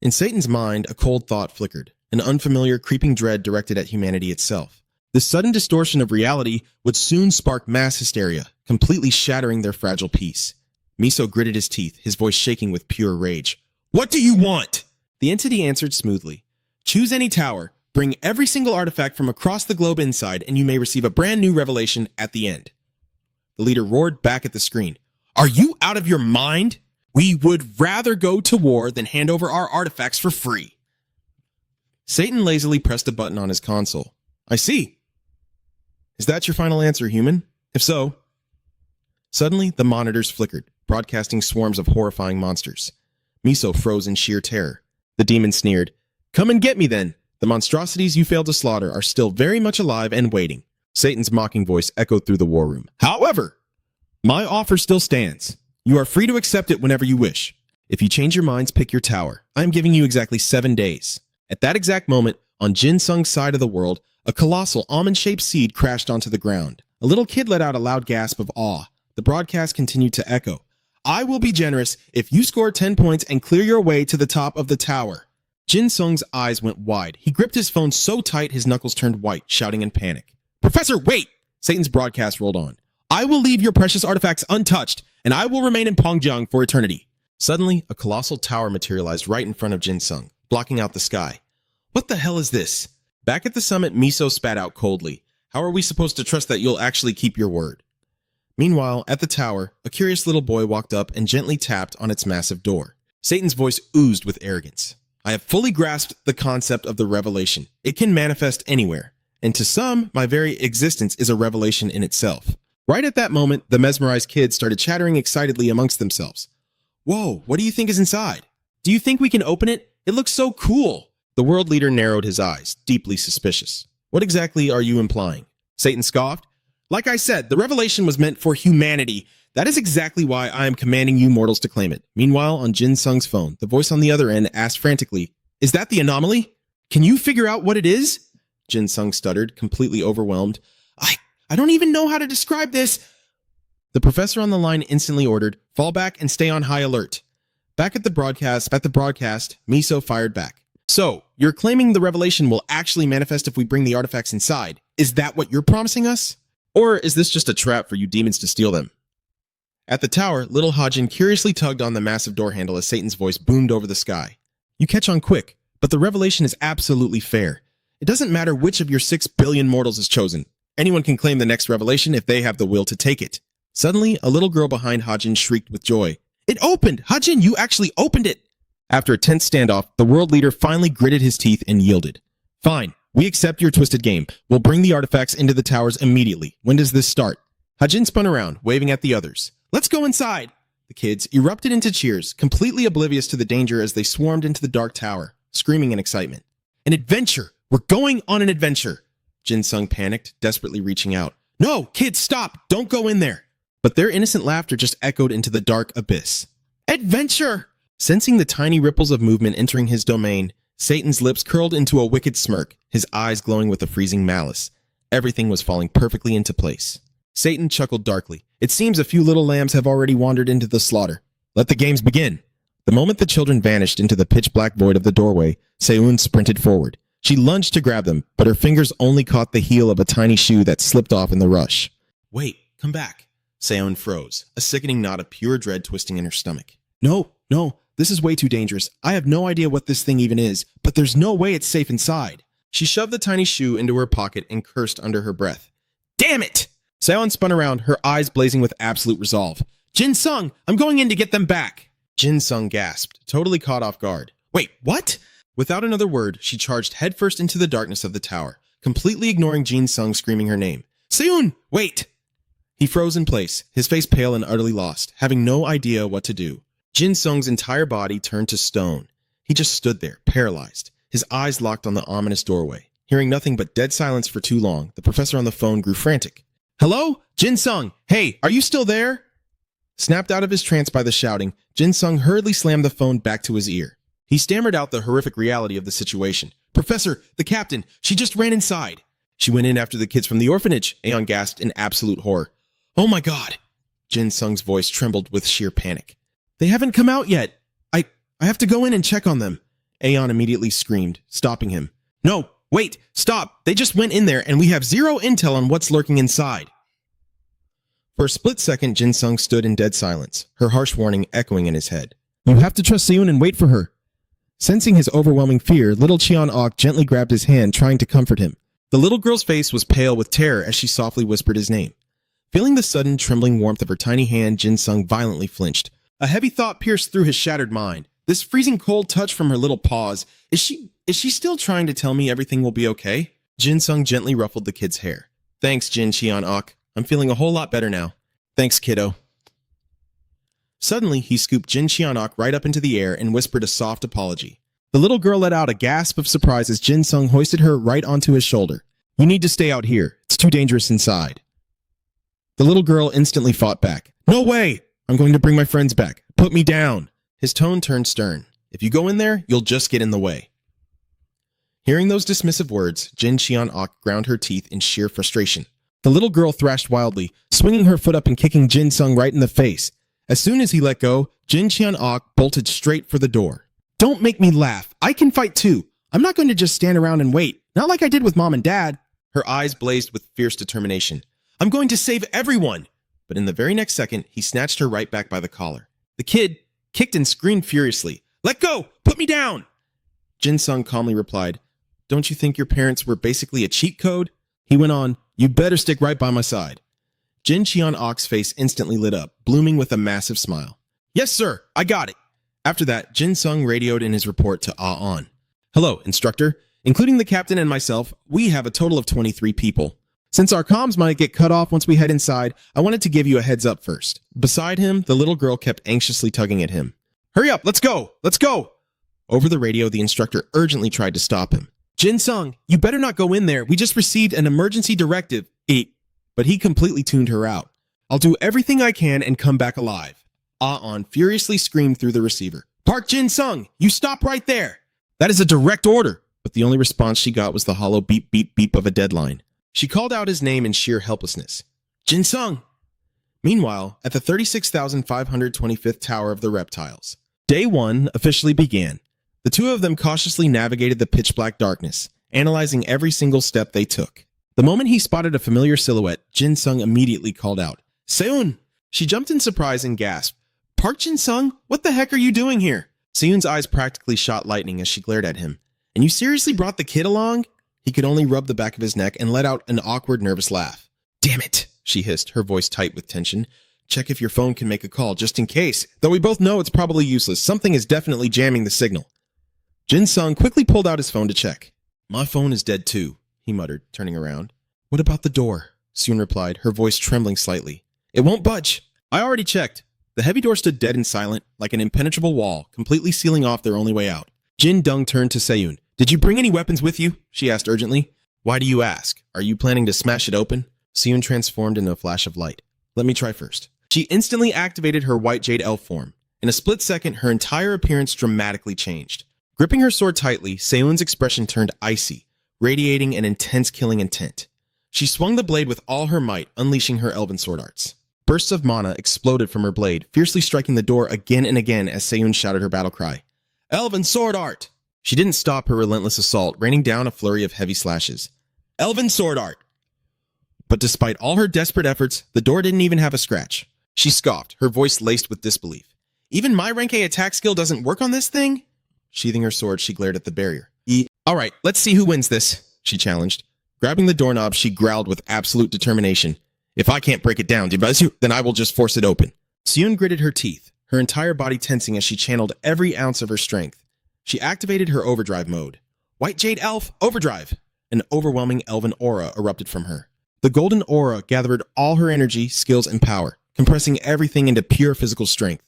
In Satan's mind, a cold thought flickered, an unfamiliar, creeping dread directed at humanity itself. The sudden distortion of reality would soon spark mass hysteria, completely shattering their fragile peace. Miso gritted his teeth, his voice shaking with pure rage. "What do you want?" The entity answered smoothly. "Choose any tower, bring every single artifact from across the globe inside, and you may receive a brand new revelation at the end." The leader roared back at the screen. "Are you out of your mind? We would rather go to war than hand over our artifacts for free." Satan lazily pressed a button on his console. "I see. Is that your final answer, human? If so..." Suddenly, the monitors flickered, broadcasting swarms of horrifying monsters. Miso froze in sheer terror. The demon sneered, "Come and get me then. The monstrosities you failed to slaughter are still very much alive and waiting." Satan's mocking voice echoed through the war room. "However, my offer still stands. You are free to accept it whenever you wish. If you change your minds, pick your tower. I am giving you exactly 7 days." At that exact moment, on Jin Sung's side of the world, a colossal almond-shaped seed crashed onto the ground. A little kid let out a loud gasp of awe. The broadcast continued to echo. "I will be generous if you score 10 points and clear your way to the top of the tower." Jin Sung's eyes went wide. He gripped his phone so tight his knuckles turned white, shouting in panic. "Professor, wait!" Satan's broadcast rolled on. "I will leave your precious artifacts untouched, and I will remain in Pongjiang for eternity." Suddenly, a colossal tower materialized right in front of Jin Sung, blocking out the sky. "What the hell is this?" Back at the summit, Miso spat out coldly. "How are we supposed to trust that you'll actually keep your word?" Meanwhile, at the tower, a curious little boy walked up and gently tapped on its massive door. Satan's voice oozed with arrogance. "I have fully grasped the concept of the revelation. It can manifest anywhere. And to some, my very existence is a revelation in itself." Right at that moment, the mesmerized kids started chattering excitedly amongst themselves. "Whoa, what do you think is inside? Do you think we can open it? It looks so cool." The world leader narrowed his eyes, deeply suspicious. "What exactly are you implying?" Satan scoffed. "Like I said, the revelation was meant for humanity. That is exactly why I am commanding you mortals to claim it." Meanwhile, on Jin Sung's phone, the voice on the other end asked frantically, "Is that the anomaly? Can you figure out what it is?" Jin Sung stuttered, completely overwhelmed. I don't even know how to describe this." The professor on the line instantly ordered, "Fall back and stay on high alert." Back at the broadcast, Miso fired back. "So, you're claiming the revelation will actually manifest if we bring the artifacts inside. Is that what you're promising us? Or is this just a trap for you demons to steal them?" At the tower, little Hajin curiously tugged on the massive door handle as Satan's voice boomed over the sky. "You catch on quick, but the revelation is absolutely fair. It doesn't matter which of your 6 billion mortals is chosen. Anyone can claim the next revelation if they have the will to take it." Suddenly, a little girl behind Hajin shrieked with joy. "It opened! Hajin, you actually opened it!" After a tense standoff, the world leader finally gritted his teeth and yielded. "Fine, we accept your twisted game. We'll bring the artifacts into the towers immediately. When does this start?" Hajin spun around, waving at the others. "Let's go inside!" The kids erupted into cheers, completely oblivious to the danger as they swarmed into the dark tower, screaming in excitement. "An adventure! We're going on an adventure!" Jin Sung panicked, desperately reaching out. "No, kids, stop! Don't go in there!" But their innocent laughter just echoed into the dark abyss. "Adventure!" Sensing the tiny ripples of movement entering his domain, Satan's lips curled into a wicked smirk, his eyes glowing with a freezing malice. Everything was falling perfectly into place. Satan chuckled darkly. "It seems a few little lambs have already wandered into the slaughter. Let the games begin." The moment the children vanished into the pitch-black void of the doorway, Seun sprinted forward. She lunged to grab them, but her fingers only caught the heel of a tiny shoe that slipped off in the rush. "Wait, come back." Seon froze, a sickening knot of pure dread twisting in her stomach. No, this is way too dangerous. I have no idea what this thing even is, but there's no way it's safe inside." She shoved the tiny shoe into her pocket and cursed under her breath. "Damn it!" Seon spun around, her eyes blazing with absolute resolve. "Jin Sung, I'm going in to get them back." Jin Sung gasped, totally caught off guard. "Wait, what?" Without another word, she charged headfirst into the darkness of the tower, completely ignoring Jin Sung screaming her name. "Seun, wait!" He froze in place, his face pale and utterly lost, having no idea what to do. Jin Sung's entire body turned to stone. He just stood there, paralyzed, his eyes locked on the ominous doorway. Hearing nothing but dead silence for too long, the professor on the phone grew frantic. Hello? Jin Sung! Hey, are you still there? Snapped out of his trance by the shouting, Jin Sung hurriedly slammed the phone back to his ear. He stammered out the horrific reality of the situation. Professor, the captain, she just ran inside. She went in after the kids from the orphanage, Aeon gasped in absolute horror. Oh my god! Jin Sung's voice trembled with sheer panic. They haven't come out yet. I have to go in and check on them. Aeon immediately screamed, stopping him. No, wait, stop. They just went in there and we have zero intel on what's lurking inside. For a split second, Jin Sung stood in dead silence, her harsh warning echoing in his head.
You have to trust Seun and wait for her. Sensing his overwhelming fear, little Cheon-ok gently grabbed his hand, trying to comfort him.
The little girl's face was pale with terror as she softly whispered his name. Feeling the sudden, trembling warmth of her tiny hand, Jin Sung violently flinched. A heavy thought pierced through his shattered mind. This freezing cold touch from her little paws. Is she still trying to tell me everything will be okay? Jin Sung gently ruffled the kid's hair. Thanks, Jin Cheon-ok. I'm feeling a whole lot better now. Thanks, kiddo. Suddenly, he scooped Jin Cheon-ok right up into the air and whispered a soft apology. The little girl let out a gasp of surprise as Jin Sung hoisted her right onto his shoulder. You need to stay out here. It's too dangerous inside. The little girl instantly fought back. No way! I'm going to bring my friends back. Put me down. His tone turned stern. If you go in there, you'll just get in the way. Hearing those dismissive words, Jin Cheon-ok ground her teeth in sheer frustration. The little girl thrashed wildly, swinging her foot up and kicking Jin Sung right in the face. As soon as he let go, Jin Cheon-ok bolted straight for the door. Don't make me laugh. I can fight too. I'm not going to just stand around and wait. Not like I did with Mom and Dad. Her eyes blazed with fierce determination. I'm going to save everyone. But in the very next second, he snatched her right back by the collar. The kid kicked and screamed furiously. Let go! Put me down! Jin Sung calmly replied, Don't you think your parents were basically a cheat code? He went on, You better stick right by my side. Jin Cheon-ok's face instantly lit up, blooming with a massive smile. Yes, sir, I got it. After that, Jin Sung radioed in his report to Ah-on. Hello, instructor. Including the captain and myself, we have a total of 23 people. Since our comms might get cut off once we head inside, I wanted to give you a heads up first. Beside him, the little girl kept anxiously tugging at him. Hurry up, let's go! Let's go! Over the radio, the instructor urgently tried to stop him. Jin Sung, you better not go in there. We just received an emergency directive. But he completely tuned her out. I'll do everything I can and come back alive. Ah-on furiously screamed through the receiver. Park Jin Sung, you stop right there! That is a direct order! But the only response she got was the hollow beep beep beep of a deadline. She called out his name in sheer helplessness. Jin Sung! Meanwhile, at the 36,525th tower of the reptiles, Day 1 officially began. The two of them cautiously navigated the pitch-black darkness, analyzing every single step they took. The moment he spotted a familiar silhouette, Jin Sung immediately called out, Seun! She jumped in surprise and gasped, Park Jin Sung, what the heck are you doing here? Seun's eyes practically shot lightning as she glared at him. And you seriously brought the kid along? He could only rub the back of his neck and let out an awkward, nervous laugh. Damn it, she hissed, her voice tight with tension. Check if your phone can make a call, just in case. Though we both know it's probably useless. Something is definitely jamming the signal. Jin Sung quickly pulled out his phone to check. My phone is dead too, he muttered, turning around. What about the door? Seun replied, her voice trembling slightly. It won't budge. I already checked. The heavy door stood dead and silent, like an impenetrable wall, completely sealing off their only way out. Jin Dung turned to Seun. Did you bring any weapons with you? She asked urgently. Why do you ask? Are you planning to smash it open? Seun transformed into a flash of light. Let me try first. She instantly activated her white jade elf form. In a split second, her entire appearance dramatically changed. Gripping her sword tightly, Seun's expression turned icy, radiating an intense killing intent. She swung the blade with all her might, unleashing her elven sword arts. Bursts of mana exploded from her blade, fiercely striking the door again and again as Seun shouted her battle cry. Elven sword art! She didn't stop her relentless assault, raining down a flurry of heavy slashes. Elven sword art! But despite all her desperate efforts, the door didn't even have a scratch. She scoffed, her voice laced with disbelief. Even my rank A attack skill doesn't work on this thing? Sheathing her sword, she glared at the barrier. All right, let's see who wins this, she challenged. Grabbing the doorknob, she growled with absolute determination. If I can't break it down, then I will just force it open. Seun gritted her teeth, her entire body tensing as she channeled every ounce of her strength. She activated her overdrive mode. White Jade Elf, overdrive! An overwhelming elven aura erupted from her. The golden aura gathered all her energy, skills, and power, compressing everything into pure physical strength.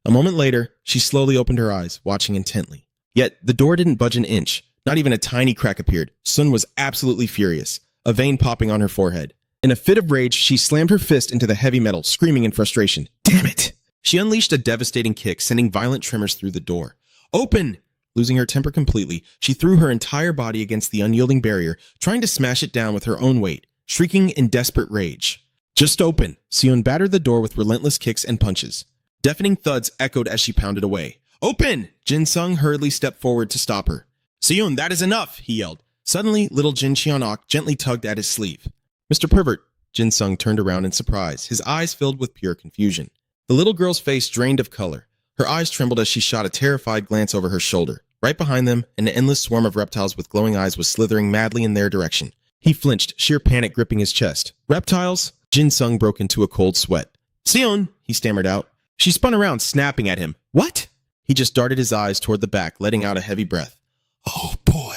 A moment later, she slowly opened her eyes, watching intently. Yet, the door didn't budge an inch. Not even a tiny crack appeared. Sun was absolutely furious, a vein popping on her forehead. In a fit of rage, she slammed her fist into the heavy metal, screaming in frustration. Damn it! She unleashed a devastating kick, sending violent tremors through the door. Open! Losing her temper completely, she threw her entire body against the unyielding barrier, trying to smash it down with her own weight, shrieking in desperate rage. Just open! Seon battered the door with relentless kicks and punches. Deafening thuds echoed as she pounded away. Open! Jin Sung hurriedly stepped forward to stop her. Seon, that is enough! He yelled. Suddenly, little Jin Cheon-ok gently tugged at his sleeve. Mr. Pervert! Jin Sung turned around in surprise, his eyes filled with pure confusion. The little girl's face drained of color. Her eyes trembled as she shot a terrified glance over her shoulder. Right behind them, an endless swarm of reptiles with glowing eyes was slithering madly in their direction. He flinched, sheer panic gripping his chest. Reptiles? Jin Sung broke into a cold sweat. Seon! He stammered out. She spun around, snapping at him. What? He just darted his eyes toward the back, letting out a heavy breath. Oh boy.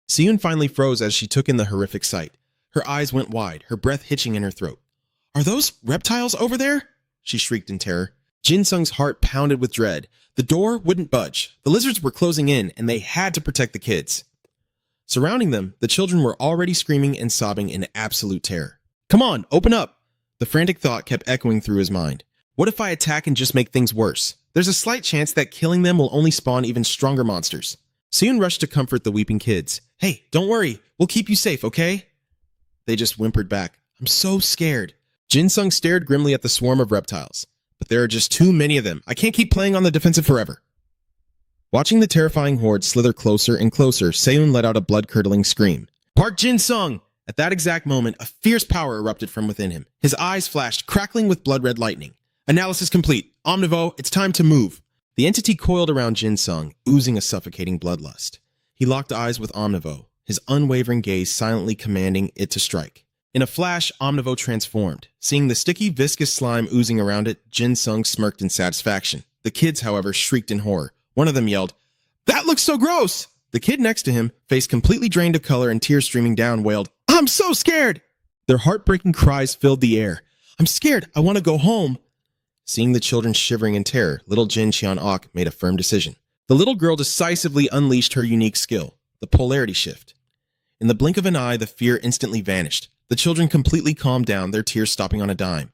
Seon finally froze as she took in the horrific sight. Her eyes went wide, her breath hitching in her throat. Are those reptiles over there? She shrieked in terror. Jin Sung's heart pounded with dread. The door wouldn't budge. The lizards were closing in, and they had to protect the kids. Surrounding them, the children were already screaming and sobbing in absolute terror. Come on, open up! The frantic thought kept echoing through his mind. What if I attack and just make things worse? There's a slight chance that killing them will only spawn even stronger monsters. Seon rushed to comfort the weeping kids. Hey, don't worry. We'll keep you safe, okay? They just whimpered back. I'm so scared. Jin Sung stared grimly at the swarm of reptiles. But there are just too many of them. I can't keep playing on the defensive forever. Watching the terrifying horde slither closer and closer, Seon let out a blood-curdling scream. Park Jin Sung! At that exact moment, a fierce power erupted from within him. His eyes flashed, crackling with blood-red lightning. Analysis complete. Omnivo, it's time to move. The entity coiled around Jin Sung, oozing a suffocating bloodlust. He locked eyes with Omnivo, his unwavering gaze silently commanding it to strike. In a flash, Omnivo transformed. Seeing the sticky, viscous slime oozing around it, Jin Sung smirked in satisfaction. The kids, however, shrieked in horror. One of them yelled, "That looks so gross!" The kid next to him, face completely drained of color and tears streaming down, wailed, "I'm so scared!" Their heartbreaking cries filled the air. "I'm scared! I want to go home!" Seeing the children shivering in terror, little Jin Cheon-ok made a firm decision. The little girl decisively unleashed her unique skill, the polarity shift. In the blink of an eye, the fear instantly vanished. The children completely calmed down, their tears stopping on a dime.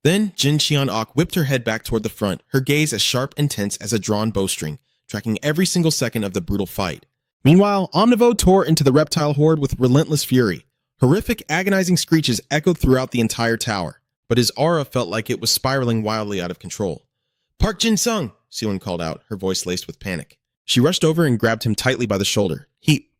Then, Jin Cheon-ok whipped her head back toward the front, her gaze as sharp and tense as a drawn bowstring, tracking every single second of the brutal fight. Meanwhile, Omnivo tore into the reptile horde with relentless fury. Horrific, agonizing screeches echoed throughout the entire tower, but his aura felt like it was spiraling wildly out of control. "Park Jin Sung!" Seon called out, her voice laced with panic. She rushed over and grabbed him tightly by the shoulder. He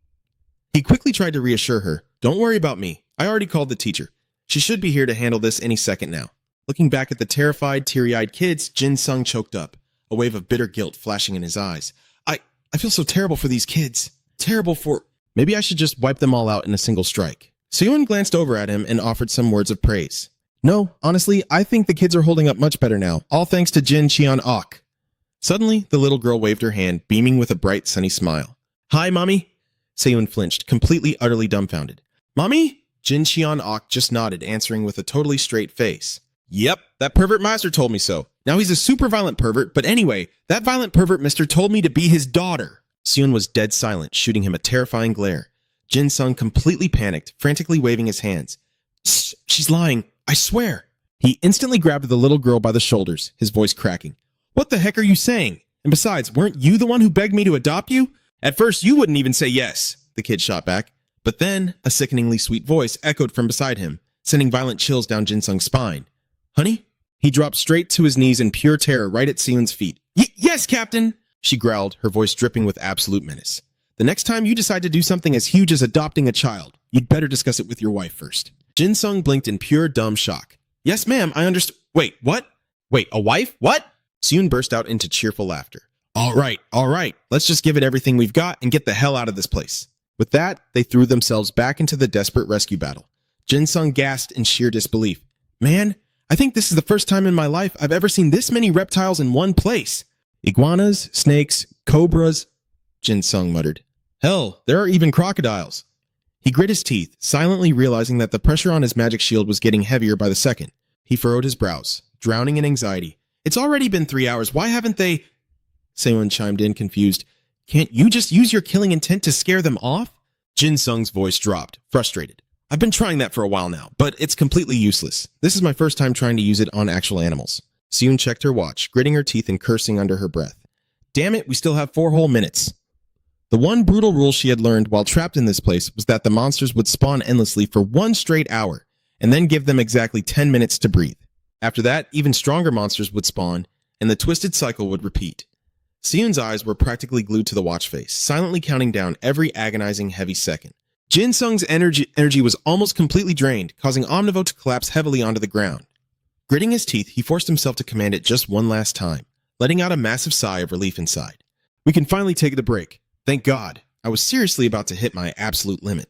quickly tried to reassure her. "Don't worry about me. I already called the teacher. She should be here to handle this any second now." Looking back at the terrified, teary-eyed kids, Jin Sung choked up, a wave of bitter guilt flashing in his eyes. I feel so terrible for these kids. Terrible for... Maybe I should just wipe them all out in a single strike. Seon glanced over at him and offered some words of praise. "No, honestly, I think the kids are holding up much better now, all thanks to Jin Cheon-ok." Suddenly, the little girl waved her hand, beaming with a bright, sunny smile. "Hi, Mommy?" Seon flinched, completely, utterly dumbfounded. "Mommy?" Jin Cheon-ok just nodded, answering with a totally straight face. "Yep, that pervert master told me so. Now he's a super violent pervert, but anyway, that violent pervert mister told me to be his daughter." Seon was dead silent, shooting him a terrifying glare. Jin Sung completely panicked, frantically waving his hands. She's lying, I swear." He instantly grabbed the little girl by the shoulders, his voice cracking. "What the heck are you saying? And besides, weren't you the one who begged me to adopt you? At first, you wouldn't even say yes," the kid shot back. But then, a sickeningly sweet voice echoed from beside him, sending violent chills down Jin Sung's spine. "Honey?" He dropped straight to his knees in pure terror right at Seon's feet. Yes, Captain!" She growled, her voice dripping with absolute menace. "The next time you decide to do something as huge as adopting a child, you'd better discuss it with your wife first." Jin Sung blinked in pure dumb shock. "Yes, ma'am, I understand." Wait, what? Wait, a wife? What?" Seon burst out into cheerful laughter. All right. Let's just give it everything we've got and get the hell out of this place." With that, they threw themselves back into the desperate rescue battle. Jin Sung gasped in sheer disbelief. "Man, I think this is the first time in my life I've ever seen this many reptiles in one place. Iguanas, snakes, cobras," Jin Sung muttered. "Hell, there are even crocodiles." He grit his teeth, silently realizing that the pressure on his magic shield was getting heavier by the second. He furrowed his brows, drowning in anxiety. "It's already been 3 hours. Why haven't they..." Seon chimed in, confused. "Can't you just use your killing intent to scare them off?" Jin Sung's voice dropped, frustrated. I've been trying that for a while now, but it's completely useless. This is my first time trying to use it on actual animals. Seun checked her watch, gritting her teeth and cursing under her breath. Damn it, we still have 4 whole minutes. The one brutal rule she had learned while trapped in this place was that the monsters would spawn endlessly for 1 straight hour, and then give them exactly 10 minutes to breathe. After that, even stronger monsters would spawn, and the twisted cycle would repeat. Seun's eyes were practically glued to the watch face, silently counting down every agonizing heavy second. Jin Sung's energy was almost completely drained, causing Omnivo to collapse heavily onto the ground. Gritting his teeth, he forced himself to command it just one last time, letting out a massive sigh of relief inside. We can finally take the break. Thank God. I was seriously about to hit my absolute limit.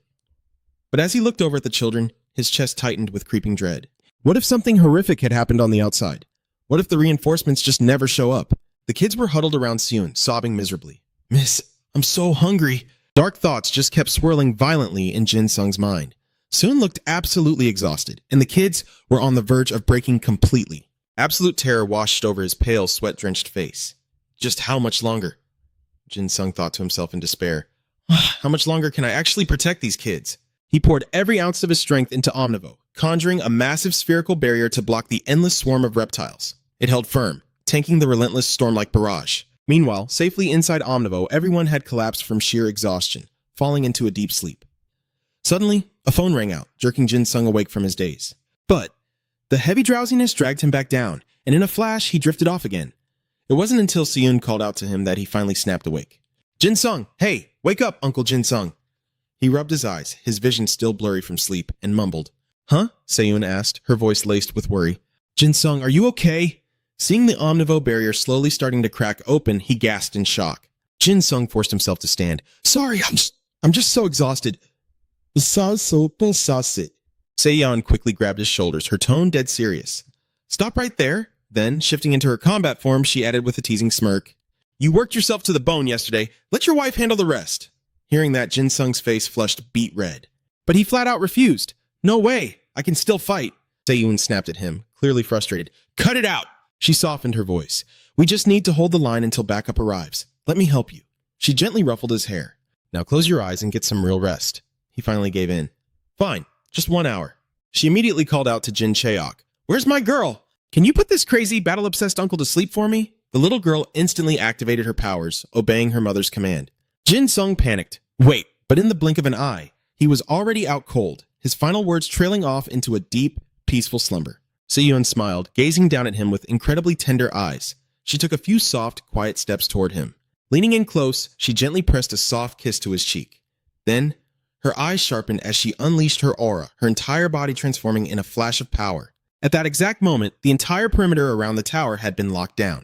But as he looked over at the children, his chest tightened with creeping dread. What if something horrific had happened on the outside? What if the reinforcements just never show up? The kids were huddled around Seun, sobbing miserably. Miss, I'm so hungry. Dark thoughts just kept swirling violently in Jin Sung's mind. Seun looked absolutely exhausted, and the kids were on the verge of breaking completely. Absolute terror washed over his pale, sweat-drenched face. Just how much longer? Jin Sung thought to himself in despair. How much longer can I actually protect these kids? He poured every ounce of his strength into Omnivo, conjuring a massive spherical barrier to block the endless swarm of reptiles. It held firm, tanking the relentless storm-like barrage. Meanwhile, safely inside Omnivo, everyone had collapsed from sheer exhaustion, falling into a deep sleep. Suddenly, a phone rang out, jerking Jin Sung awake from his daze. But the heavy drowsiness dragged him back down, and in a flash, he drifted off again. It wasn't until Seun called out to him that he finally snapped awake. Jin Sung, hey, wake up, Uncle Jin Sung. He rubbed his eyes, his vision still blurry from sleep, and mumbled. Huh? Seun asked, her voice laced with worry. Jin Sung, are you okay? Seeing the Omnivo barrier slowly starting to crack open, he gasped in shock. Jin Sung forced himself to stand. Sorry, I'm just so exhausted. Seyeon quickly grabbed his shoulders, her tone dead serious. Stop right there. Then, shifting into her combat form, she added with a teasing smirk. You worked yourself to the bone yesterday. Let your wife handle the rest. Hearing that, Jin Sung's face flushed beet red. But he flat out refused. No way. I can still fight. Seyoon snapped at him, clearly frustrated. Cut it out. She softened her voice. We just need to hold the line until backup arrives. Let me help you. She gently ruffled his hair. Now close your eyes and get some real rest. He finally gave in. Fine, just 1 hour. She immediately called out to Jin Cheok. Where's my girl? Can you put this crazy, battle-obsessed uncle to sleep for me? The little girl instantly activated her powers, obeying her mother's command. Jin Sung panicked. Wait, but in the blink of an eye, he was already out cold, his final words trailing off into a deep, peaceful slumber. Seyeon smiled, gazing down at him with incredibly tender eyes. She took a few soft, quiet steps toward him. Leaning in close, she gently pressed a soft kiss to his cheek. Then, her eyes sharpened as she unleashed her aura, her entire body transforming in a flash of power. At that exact moment, the entire perimeter around the tower had been locked down.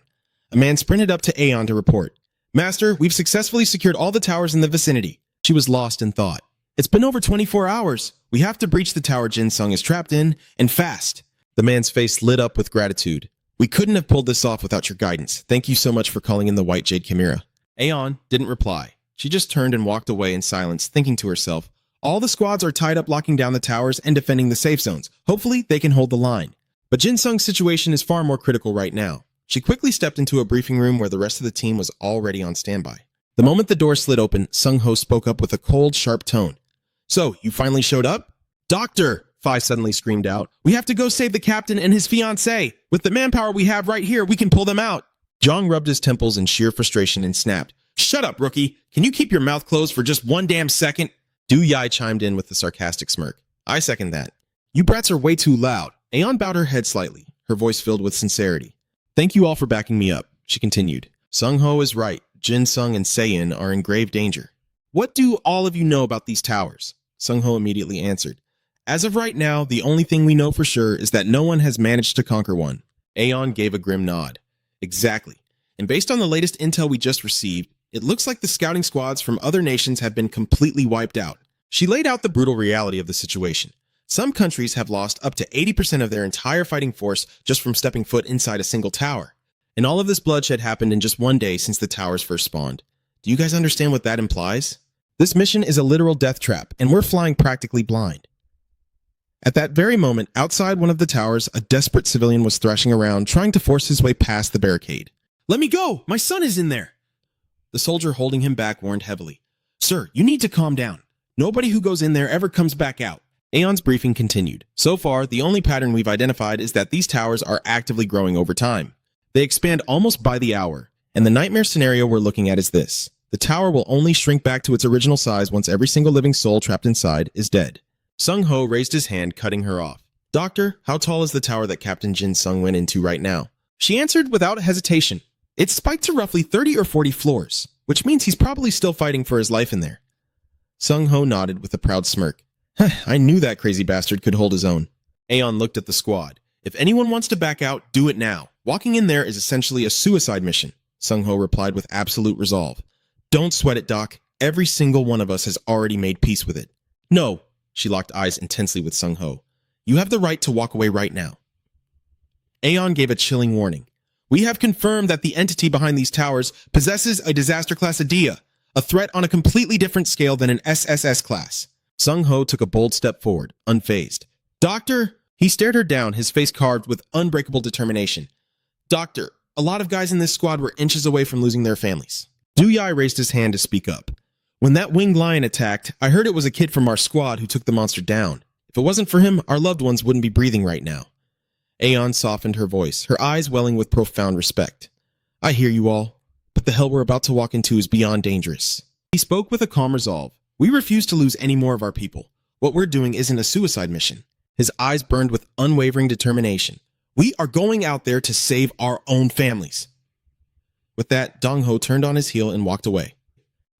A man sprinted up to Aeon to report. Master, we've successfully secured all the towers in the vicinity. She was lost in thought. It's been over 24 hours. We have to breach the tower Jin Sung is trapped in, and fast. The man's face lit up with gratitude. We couldn't have pulled this off without your guidance. Thank you so much for calling in the White Jade Chimera. Aeon didn't reply. She just turned and walked away in silence, thinking to herself, all the squads are tied up locking down the towers and defending the safe zones. Hopefully, they can hold the line. But Jin Sung's situation is far more critical right now. She quickly stepped into a briefing room where the rest of the team was already on standby. The moment the door slid open, Sung Ho spoke up with a cold, sharp tone. So, you finally showed up? Doctor! Phi suddenly screamed out. We have to go save the captain and his fiancée. With the manpower we have right here, we can pull them out. Jong rubbed his temples in sheer frustration and snapped. Shut up, rookie. Can you keep your mouth closed for just 1 damn second? Du Yai chimed in with a sarcastic smirk. I second that. You brats are way too loud. Aeon bowed her head slightly, her voice filled with sincerity. Thank you all for backing me up, she continued. Sung Ho is right. Jin Sung and Seyin are in grave danger. What do all of you know about these towers? Sung Ho immediately answered. As of right now, the only thing we know for sure is that no one has managed to conquer one. Aeon gave a grim nod. Exactly. And based on the latest intel we just received, it looks like the scouting squads from other nations have been completely wiped out. She laid out the brutal reality of the situation. Some countries have lost up to 80% of their entire fighting force just from stepping foot inside a single tower. And all of this bloodshed happened in just 1 day since the towers first spawned. Do you guys understand what that implies? This mission is a literal death trap, and we're flying practically blind. At that very moment, outside one of the towers, a desperate civilian was thrashing around, trying to force his way past the barricade. Let me go! My son is in there! The soldier holding him back warned heavily. Sir, you need to calm down. Nobody who goes in there ever comes back out. Aeon's briefing continued. So far, the only pattern we've identified is that these towers are actively growing over time. They expand almost by the hour, and the nightmare scenario we're looking at is this. The tower will only shrink back to its original size once every single living soul trapped inside is dead. Sung Ho raised his hand, cutting her off. Doctor, how tall is the tower that Captain Jin Sung went into right now? She answered without hesitation. It's spiked to roughly 30 or 40 floors, which means he's probably still fighting for his life in there. Sung Ho nodded with a proud smirk. I knew that crazy bastard could hold his own. Aeon looked at the squad. If anyone wants to back out, do it now. Walking in there is essentially a suicide mission, Sung Ho replied with absolute resolve. Don't sweat it, Doc. Every single one of us has already made peace with it. No, she locked eyes intensely with Sung Ho. You have the right to walk away right now. Aeon gave a chilling warning. We have confirmed that the entity behind these towers possesses a disaster class idea, a threat on a completely different scale than an SSS class. Sung Ho took a bold step forward, unfazed. Doctor, he stared her down, his face carved with unbreakable determination. Doctor, a lot of guys in this squad were inches away from losing their families. Du Yai raised his hand to speak up. When that winged lion attacked, I heard it was a kid from our squad who took the monster down. If it wasn't for him, our loved ones wouldn't be breathing right now. Aeon softened her voice, her eyes welling with profound respect. I hear you all, but the hell we're about to walk into is beyond dangerous. He spoke with a calm resolve. We refuse to lose any more of our people. What we're doing isn't a suicide mission. His eyes burned with unwavering determination. We are going out there to save our own families. With that, Dong Ho turned on his heel and walked away.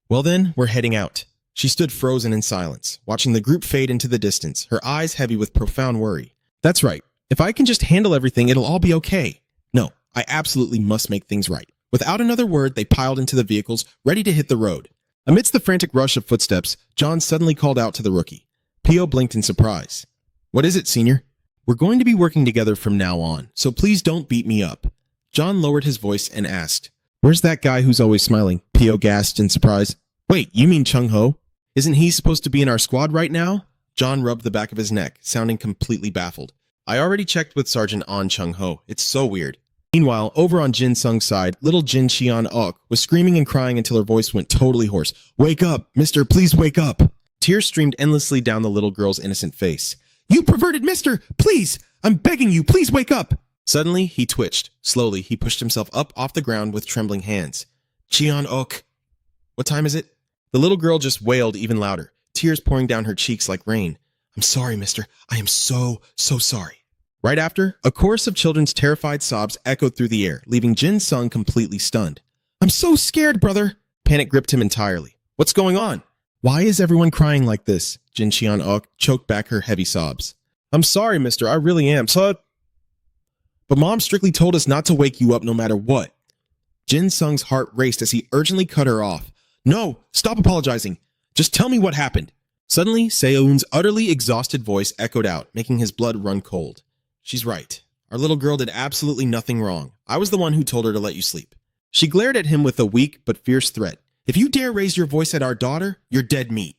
Well then, we're heading out. She stood frozen in silence, watching the group fade into the distance, her eyes heavy with profound worry. That's right. If I can just handle everything, it'll all be okay. No, I absolutely must make things right. Without another word, they piled into the vehicles, ready to hit the road. Amidst the frantic rush of footsteps, John suddenly called out to the rookie. Pio blinked in surprise. What is it, senior? We're going to be working together from now on, so please don't beat me up. John lowered his voice and asked, Where's that guy who's always smiling? Pio gasped in surprise. Wait, you mean Chung Ho? Isn't he supposed to be in our squad right now? John rubbed the back of his neck, sounding completely baffled. I already checked with Sergeant An Chung Ho. It's so weird. Meanwhile, over on Jin Sung's side, little Jin Xian Ok was screaming and crying until her voice went totally hoarse. Wake up, mister, please wake up. Tears streamed endlessly down the little girl's innocent face. You perverted mister, please, I'm begging you, please wake up. Suddenly, he twitched. Slowly, he pushed himself up off the ground with trembling hands. Xian Ok. What time is it? The little girl just wailed even louder, tears pouring down her cheeks like rain. I'm sorry, mister. I am so sorry. Right after, a chorus of children's terrified sobs echoed through the air, leaving Jin Sung completely stunned. I'm so scared, brother. Panic gripped him entirely. What's going on? Why is everyone crying like this? Jin Xian Ok choked back her heavy sobs. I'm sorry, mister. I really am. But Mom strictly told us not to wake you up no matter what. Jin Sung's heart raced as he urgently cut her off. No, stop apologizing. Just tell me what happened. Suddenly, Seoun's utterly exhausted voice echoed out, making his blood run cold. She's right. Our little girl did absolutely nothing wrong. I was the one who told her to let you sleep. She glared at him with a weak but fierce threat. If you dare raise your voice at our daughter, you're dead meat.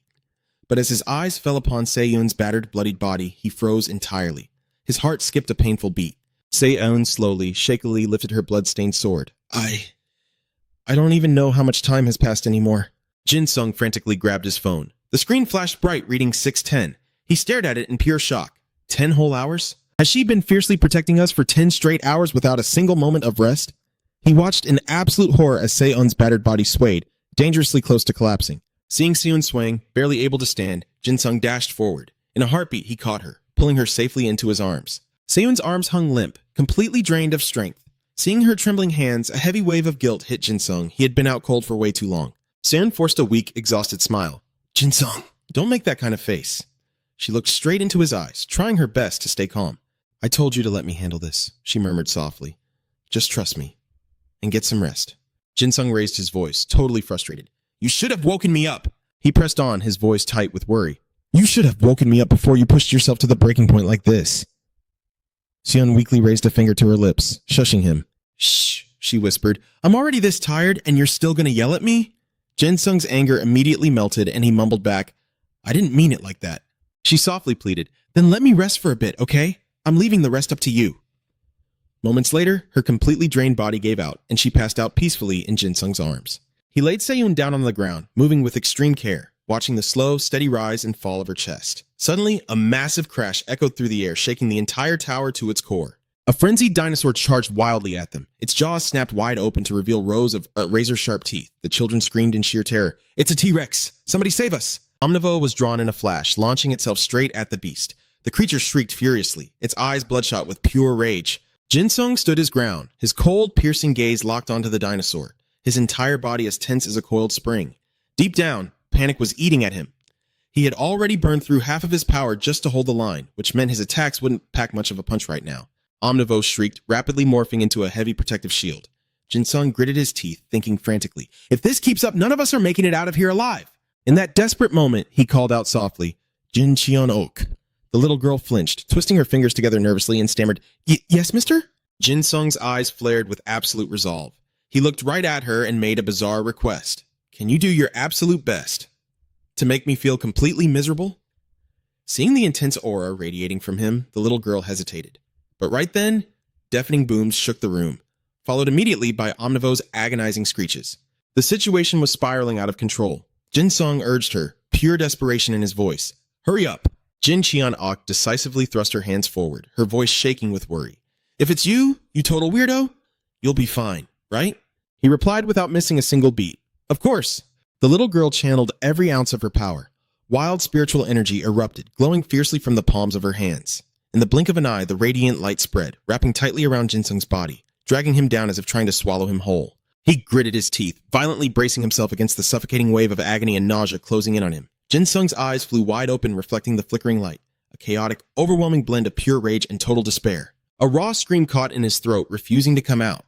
But as his eyes fell upon Seoun's battered, bloodied body, he froze entirely. His heart skipped a painful beat. Seoun slowly, shakily lifted her blood-stained sword. I don't even know how much time has passed anymore. Jin Sung frantically grabbed his phone. The screen flashed bright, reading 6:10. He stared at it in pure shock. 10 whole hours? Has she been fiercely protecting us for 10 straight hours without a single moment of rest? He watched in absolute horror as Seoun's battered body swayed, dangerously close to collapsing. Seeing Seoun swaying, barely able to stand, Jin Sung dashed forward. In a heartbeat, he caught her, pulling her safely into his arms. Seoun's arms hung limp, completely drained of strength. Seeing her trembling hands, a heavy wave of guilt hit Jin Sung. He had been out cold for way too long. Seoun forced a weak, exhausted smile. Jin Sung, don't make that kind of face. She looked straight into his eyes, trying her best to stay calm. I told you to let me handle this, she murmured softly. Just trust me, and get some rest. Jin Sung raised his voice, totally frustrated. You should have woken me up. He pressed on, his voice tight with worry. You should have woken me up before you pushed yourself to the breaking point like this. Seoun weakly raised a finger to her lips, shushing him. Shh, she whispered. I'm already this tired, and you're still gonna yell at me? Jin Sung's anger immediately melted, and he mumbled back, I didn't mean it like that. She softly pleaded, Then let me rest for a bit, okay? I'm leaving the rest up to you. Moments later, her completely drained body gave out, and she passed out peacefully in Jin Sung's arms. He laid Seoun down on the ground, moving with extreme care. watching the slow, steady rise and fall of her chest. Suddenly, a massive crash echoed through the air, shaking the entire tower to its core. A frenzied dinosaur charged wildly at them. Its jaws snapped wide open to reveal rows of razor-sharp teeth. The children screamed in sheer terror. "It's a T-Rex! Somebody save us!" Omnivore was drawn in a flash, launching itself straight at the beast. The creature shrieked furiously, its eyes bloodshot with pure rage. Jinsung stood his ground, his cold, piercing gaze locked onto the dinosaur, his entire body as tense as a coiled spring. Deep down, panic was eating at him. He had already burned through half of his power just to hold the line, which meant his attacks wouldn't pack much of a punch right now. Omnivore shrieked, rapidly morphing into a heavy protective shield. Jinsung gritted his teeth, thinking frantically, "If this keeps up, none of us are making it out of here alive." In that desperate moment, he called out softly, "Jin Cheon-ok." The little girl flinched, twisting her fingers together nervously and stammered, "Yes, mister?" Jinsung's eyes flared with absolute resolve. He looked right at her and made a bizarre request. "Can you do your absolute best to make me feel completely miserable?" Seeing the intense aura radiating from him, the little girl hesitated. But right then, deafening booms shook the room, followed immediately by Omnivore's agonizing screeches. The situation was spiraling out of control. Jinsung urged her, pure desperation in his voice. "Hurry up!" Jin Cheon-ok decisively thrust her hands forward, her voice shaking with worry. "If it's you, you total weirdo, you'll be fine, right?" He replied without missing a single beat. "Of course." The little girl channeled every ounce of her power. Wild spiritual energy erupted, glowing fiercely from the palms of her hands. In the blink of an eye, the radiant light spread, wrapping tightly around Jinsung's body, dragging him down as if trying to swallow him whole. He gritted his teeth, violently bracing himself against the suffocating wave of agony and nausea closing in on him. Jinsung's eyes flew wide open, reflecting the flickering light, a chaotic, overwhelming blend of pure rage and total despair. A raw scream caught in his throat, refusing to come out.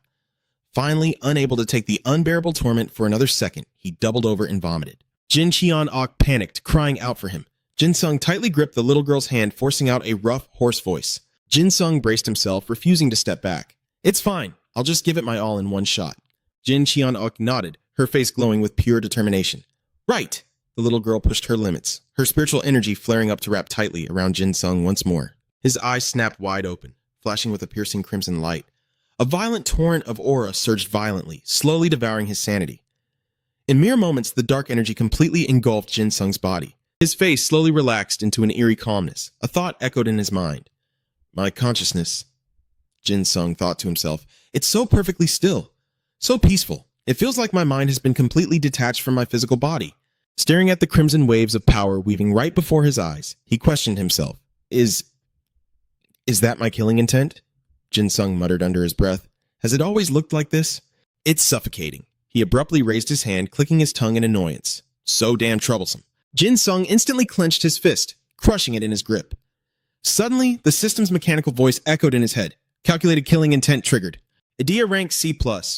Finally, unable to take the unbearable torment for another second, he doubled over and vomited. Jin Cheon-ok panicked, crying out for him. Jinsung tightly gripped the little girl's hand, forcing out a rough, hoarse voice. Jinsung braced himself, refusing to step back. "It's fine. I'll just give it my all in one shot." Jin Cheon-ok nodded, her face glowing with pure determination. "Right!" The little girl pushed her limits, her spiritual energy flaring up to wrap tightly around Jinsung once more. His eyes snapped wide open, flashing with a piercing crimson light. A violent torrent of aura surged violently, slowly devouring his sanity. In mere moments, the dark energy completely engulfed Jinsung's body. His face slowly relaxed into an eerie calmness. A thought echoed in his mind. "My consciousness," Jinsung thought to himself. "It's so perfectly still, so peaceful. It feels like my mind has been completely detached from my physical body." Staring at the crimson waves of power weaving right before his eyes, he questioned himself. Is that my killing intent?" Jinsung muttered under his breath. "Has it always looked like this? It's suffocating." He abruptly raised his hand, clicking his tongue in annoyance. So damn troublesome. Jinsung instantly clenched his fist, crushing it in his grip. Suddenly, the system's mechanical voice echoed in his head. Calculated killing intent triggered. Idea rank C+.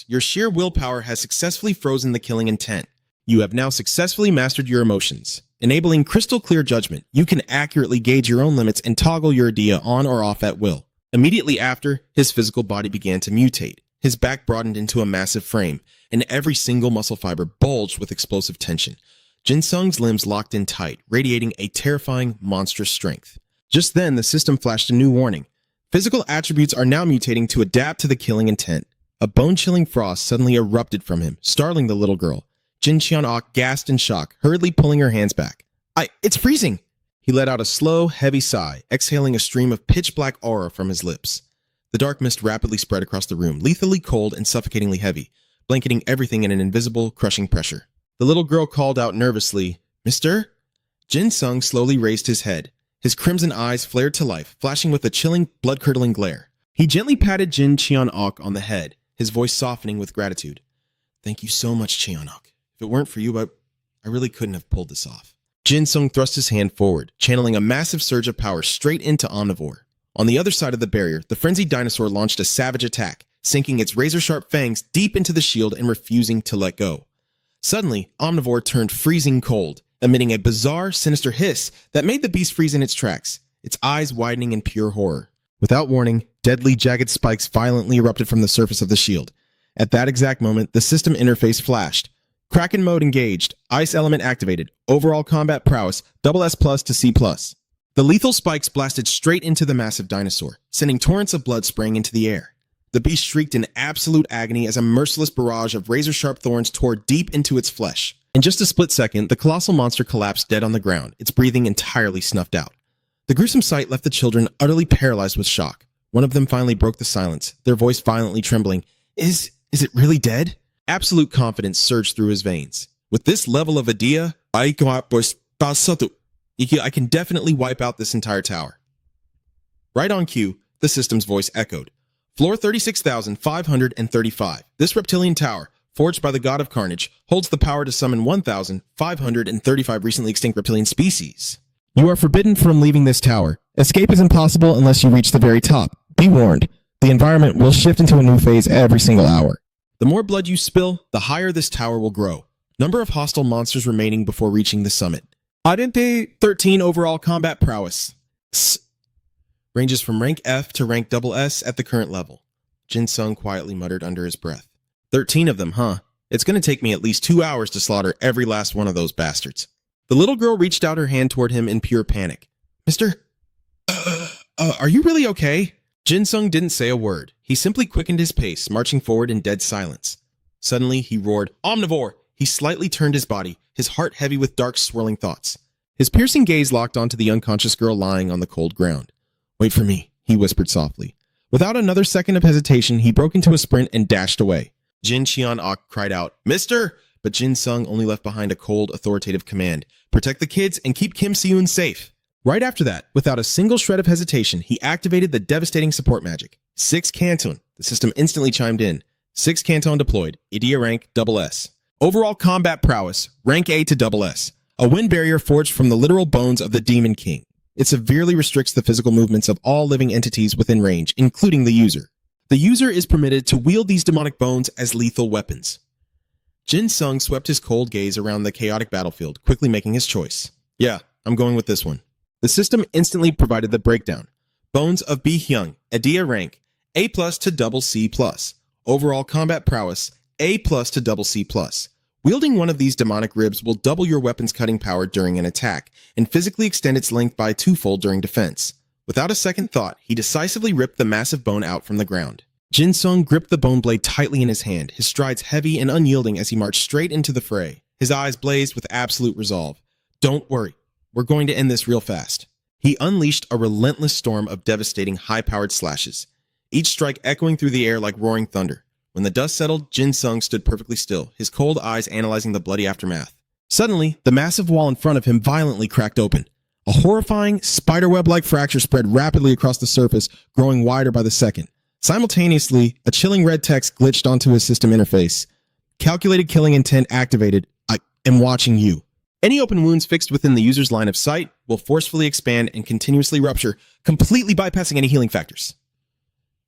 Your sheer willpower has successfully frozen the killing intent. You have now successfully mastered your emotions. Enabling crystal clear judgment, you can accurately gauge your own limits and toggle your idea on or off at will. Immediately after, his physical body began to mutate. His back broadened into a massive frame, and every single muscle fiber bulged with explosive tension. Jinsung's limbs locked in tight, radiating a terrifying, monstrous strength. Just then, the system flashed a new warning. Physical attributes are now mutating to adapt to the killing intent. A bone-chilling frost suddenly erupted from him, startling the little girl. Jin Cheon-ok gasped in shock, hurriedly pulling her hands back. It's freezing!" He let out a slow, heavy sigh, exhaling a stream of pitch-black aura from his lips. The dark mist rapidly spread across the room, lethally cold and suffocatingly heavy, blanketing everything in an invisible, crushing pressure. The little girl called out nervously, "Mister?" Jinsung slowly raised his head. His crimson eyes flared to life, flashing with a chilling, blood-curdling glare. He gently patted Jin Cheon-ok on the head, his voice softening with gratitude. "Thank you so much, Cheon-ok. If it weren't for you, I really couldn't have pulled this off." Jinsung thrust his hand forward, channeling a massive surge of power straight into Omnivore. On the other side of the barrier, the frenzied dinosaur launched a savage attack, sinking its razor-sharp fangs deep into the shield and refusing to let go. Suddenly, Omnivore turned freezing cold, emitting a bizarre, sinister hiss that made the beast freeze in its tracks, its eyes widening in pure horror. Without warning, deadly, jagged spikes violently erupted from the surface of the shield. At that exact moment, the system interface flashed. Kraken mode engaged, ice element activated, overall combat prowess, SS+ to C+. The lethal spikes blasted straight into the massive dinosaur, sending torrents of blood spraying into the air. The beast shrieked in absolute agony as a merciless barrage of razor-sharp thorns tore deep into its flesh. In just a split second, the colossal monster collapsed dead on the ground, its breathing entirely snuffed out. The gruesome sight left the children utterly paralyzed with shock. One of them finally broke the silence, their voice violently trembling. Is it really dead? Absolute confidence surged through his veins. With this level of idea, I can definitely wipe out this entire tower. Right on cue, the system's voice echoed. Floor 36,535. This reptilian tower, forged by the god of carnage, holds the power to summon 1,535 recently extinct reptilian species.
You are forbidden from leaving this tower. Escape is impossible unless you reach the very top. Be warned, the environment will shift into a new phase every single hour.
The more blood you spill, the higher this tower will grow. Number of hostile monsters remaining before reaching the summit. Identity 13 overall combat prowess. Ranges from rank F to rank SS at the current level. Jin Sung quietly muttered under his breath. 13 of them, huh? It's going to take me at least 2 hours to slaughter every last one of those bastards. The little girl reached out her hand toward him in pure panic. Mister? Are you really okay? Jin Sung didn't say a word. He simply quickened his pace, marching forward in dead silence. Suddenly, he roared, Omnivore! He slightly turned his body, his heart heavy with dark, swirling thoughts. His piercing gaze locked onto the unconscious girl lying on the cold ground. Wait for me, he whispered softly. Without another second of hesitation, he broke into a sprint and dashed away. Jin Cheon-ok cried out, Mister! But Jin Sung only left behind a cold, authoritative command. Protect the kids and keep Kim Si-yoon safe. Right after that, without a single shred of hesitation, he activated the devastating support magic. 6 Canton. The system instantly chimed in. 6 Canton deployed. Idea rank SS. Overall combat prowess, rank A to SS. A wind barrier forged from the literal bones of the Demon King. It severely restricts the physical movements of all living entities within range, including the user. The user is permitted to wield these demonic bones as lethal weapons. Jin Sung swept his cold gaze around the chaotic battlefield, quickly making his choice. Yeah, I'm going with this one. The system instantly provided the breakdown. Bones of B Hyung, Idea rank, A+ to CC+. Overall combat prowess, A+ to CC+. Wielding one of these demonic ribs will double your weapon's cutting power during an attack, and physically extend its length by 2-fold during defense. Without a second thought, he decisively ripped the massive bone out from the ground. Jin Sung gripped the bone blade tightly in his hand, his strides heavy and unyielding as he marched straight into the fray. His eyes blazed with absolute resolve. Don't worry, we're going to end this real fast. He unleashed a relentless storm of devastating high-powered slashes, each strike echoing through the air like roaring thunder. When the dust settled, Jin Sung stood perfectly still, his cold eyes analyzing the bloody aftermath. Suddenly, the massive wall in front of him violently cracked open. A horrifying, spiderweb-like fracture spread rapidly across the surface, growing wider by the second. Simultaneously, a chilling red text glitched onto his system interface. Calculated killing intent activated. I am watching you. Any open wounds fixed within the user's line of sight will forcefully expand and continuously rupture, completely bypassing any healing factors.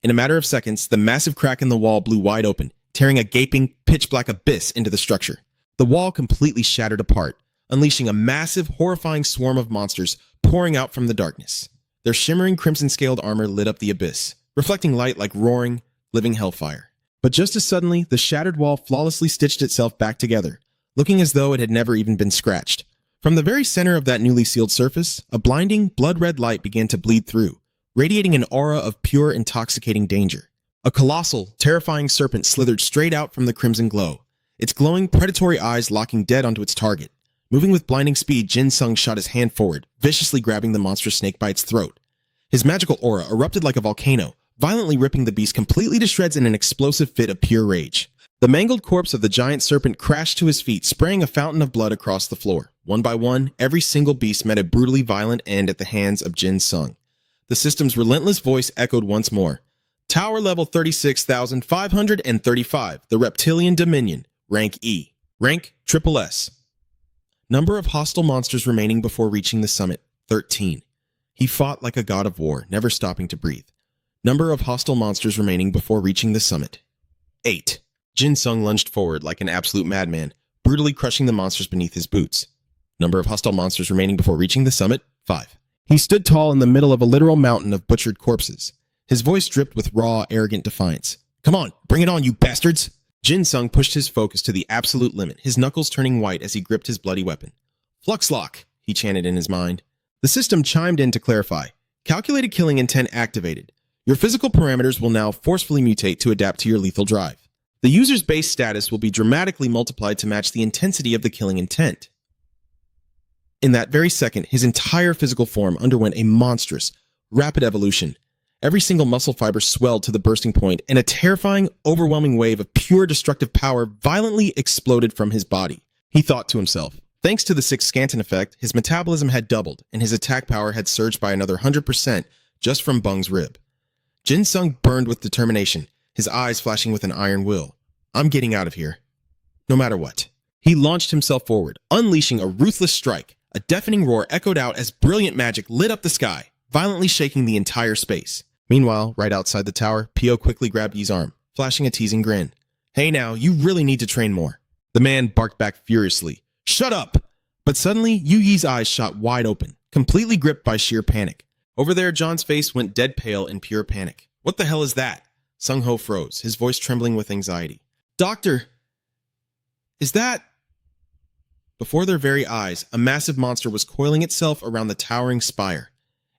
In a matter of seconds, the massive crack in the wall blew wide open, tearing a gaping, pitch-black abyss into the structure. The wall completely shattered apart, unleashing a massive, horrifying swarm of monsters pouring out from the darkness. Their shimmering crimson-scaled armor lit up the abyss, reflecting light like roaring, living hellfire. But just as suddenly, the shattered wall flawlessly stitched itself back together, looking as though it had never even been scratched. From the very center of that newly sealed surface, a blinding, blood-red light began to bleed through, radiating an aura of pure, intoxicating danger. A colossal, terrifying serpent slithered straight out from the crimson glow, its glowing, predatory eyes locking dead onto its target. Moving with blinding speed, Jin Sung shot his hand forward, viciously grabbing the monstrous snake by its throat. His magical aura erupted like a volcano, violently ripping the beast completely to shreds in an explosive fit of pure rage. The mangled corpse of the giant serpent crashed to his feet, spraying a fountain of blood across the floor. One by one, every single beast met a brutally violent end at the hands of Jin Sung. The system's relentless voice echoed once more. Tower level 36,535, the Reptilian Dominion, rank E. Rank SSS. Number of hostile monsters remaining before reaching the summit, 13. He fought like a god of war, never stopping to breathe. Number of hostile monsters remaining before reaching the summit, 8. Jin Sung lunged forward like an absolute madman, brutally crushing the monsters beneath his boots. Number of hostile monsters remaining before reaching the summit, 5. He stood tall in the middle of a literal mountain of butchered corpses. His voice dripped with raw, arrogant defiance. Come on, bring it on, you bastards! Jin Sung pushed his focus to the absolute limit, his knuckles turning white as he gripped his bloody weapon. Flux lock, he chanted in his mind. The system chimed in to clarify. Calculated killing intent activated. Your physical parameters will now forcefully mutate to adapt to your lethal drive. The user's base status will be dramatically multiplied to match the intensity of the killing intent. In that very second, his entire physical form underwent a monstrous, rapid evolution. Every single muscle fiber swelled to the bursting point, and a terrifying, overwhelming wave of pure destructive power violently exploded from his body. He thought to himself. Thanks to the 6 Scanton effect, his metabolism had doubled, and his attack power had surged by another 100% just from Bung's rib. Jin Sung burned with determination, his eyes flashing with an iron will. I'm getting out of here. No matter what. He launched himself forward, unleashing a ruthless strike. A deafening roar echoed out as brilliant magic lit up the sky, violently shaking the entire space. Meanwhile, right outside the tower, Pio quickly grabbed Yi's arm, flashing a teasing grin. Hey now, you really need to train more. The man barked back furiously. Shut up! But suddenly, Yu Yi's eyes shot wide open, completely gripped by sheer panic. Over there, John's face went dead pale in pure panic. What the hell is that? Sung Ho froze, his voice trembling with anxiety. Doctor! Is that... Before their very eyes, a massive monster was coiling itself around the towering spire.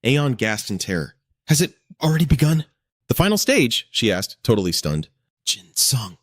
Aeon gasped in terror. Has it already begun? The final stage? She asked, totally stunned. Jin Sung.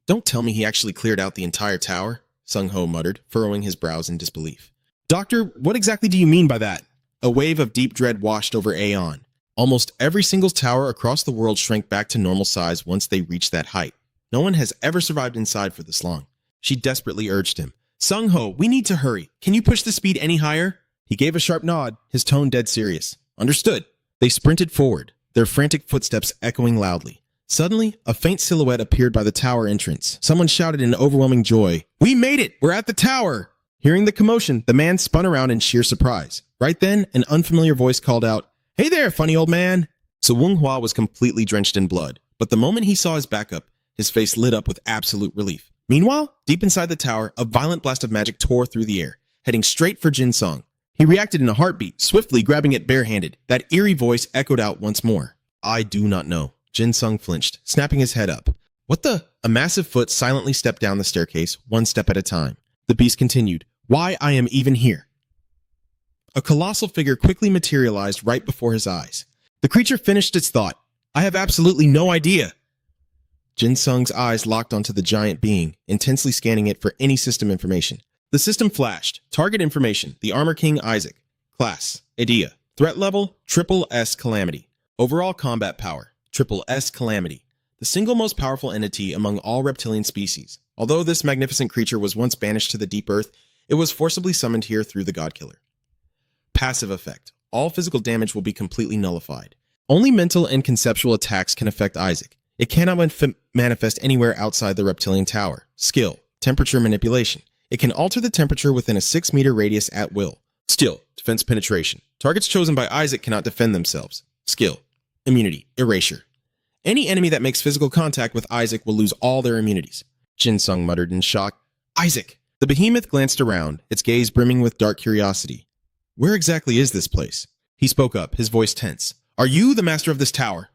Don't tell me he actually cleared out the entire tower, Sung Ho muttered, furrowing his brows in disbelief. Doctor, what exactly do you mean by that? A wave of deep dread washed over Aeon. Almost every single tower across the world shrank back to normal size once they reached that height. No one has ever survived inside for this long. She desperately urged him. Sung Ho, we need to hurry. Can you push the speed any higher? He gave a sharp nod, his tone dead serious. Understood. They sprinted forward, their frantic footsteps echoing loudly. Suddenly, a faint silhouette appeared by the tower entrance. Someone shouted in overwhelming joy, "We made it! We're at the tower!" Hearing the commotion, the man spun around in sheer surprise. Right then, an unfamiliar voice called out, "Hey there, funny old man!" So Wung Hua was completely drenched in blood, but the moment he saw his backup, his face lit up with absolute relief. Meanwhile, deep inside the tower, a violent blast of magic tore through the air, heading straight for Jin Sung. He reacted in a heartbeat, swiftly grabbing it barehanded. That eerie voice echoed out once more. I do not know. Jin Sung flinched, snapping his head up. What the? A massive foot silently stepped down the staircase, one step at a time. The beast continued. Why I am even here. A colossal figure quickly materialized right before his eyes. The creature finished its thought. I have absolutely no idea. Jin Sung's eyes locked onto the giant being, intensely scanning it for any system information. The system flashed. Target information, the Armor King Isaac. Class, Idea. Threat level, Triple S Calamity. Overall combat power, Triple S Calamity. The single most powerful entity among all reptilian species. Although this magnificent creature was once banished to the deep earth, it was forcibly summoned here through the Godkiller. Passive effect. All physical damage will be completely nullified. Only mental and conceptual attacks can affect Isaac. It cannot manifest anywhere outside the reptilian tower. Skill. Temperature manipulation. It can alter the temperature within a 6-meter radius at will. Skill. Defense penetration. Targets chosen by Isaac cannot defend themselves. Skill. Immunity. Erasure. Any enemy that makes physical contact with Isaac will lose all their immunities. Jin Sung muttered in shock. Isaac! The behemoth glanced around, its gaze brimming with dark curiosity. Where exactly is this place? He spoke up, his voice tense. Are you the master of this tower?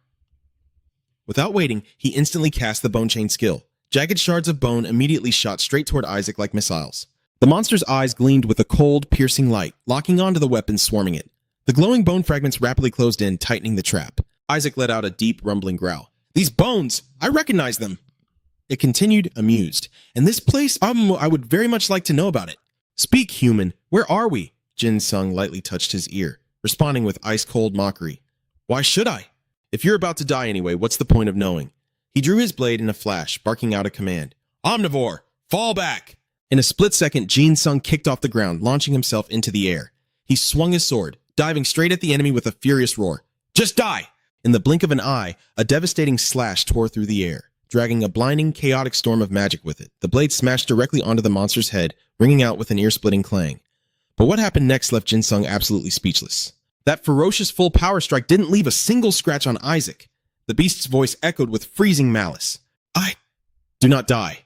Without waiting, he instantly cast the bone chain skill. Jagged shards of bone immediately shot straight toward Isaac like missiles. The monster's eyes gleamed with a cold, piercing light, locking onto the weapon swarming it. The glowing bone fragments rapidly closed in, tightening the trap. Isaac let out a deep, rumbling growl. These bones! I recognize them! It continued, amused. And this place, I would very much like to know about it. Speak, human. Where are we? Jin Sung lightly touched his ear, responding with ice-cold mockery. Why should I? If you're about to die anyway, what's the point of knowing? He drew his blade in a flash, barking out a command. Omnivore! Fall back! In a split second, Jin Sung kicked off the ground, launching himself into the air. He swung his sword, diving straight at the enemy with a furious roar. Just die! In the blink of an eye, a devastating slash tore through the air, dragging a blinding, chaotic storm of magic with it. The blade smashed directly onto the monster's head, ringing out with an ear-splitting clang. But what happened next left Jin Sung absolutely speechless. That ferocious full power strike didn't leave a single scratch on Isaac. The beast's voice echoed with freezing malice. Do not die.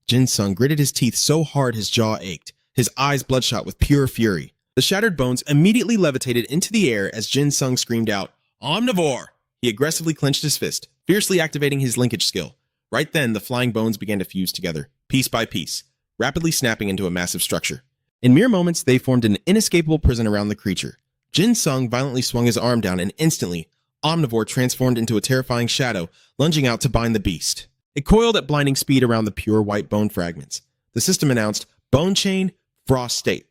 Jin Sung gritted his teeth so hard his jaw ached, his eyes bloodshot with pure fury. The shattered bones immediately levitated into the air as Jin Sung screamed out, Omnivore! He aggressively clenched his fist, fiercely activating his linkage skill. Right then, the flying bones began to fuse together, piece by piece, rapidly snapping into a massive structure. In mere moments, they formed an inescapable prison around the creature. Jin Sung violently swung his arm down and instantly, Omnivore transformed into a terrifying shadow, lunging out to bind the beast. It coiled at blinding speed around the pure white bone fragments. The system announced, Bone Chain, Frost State.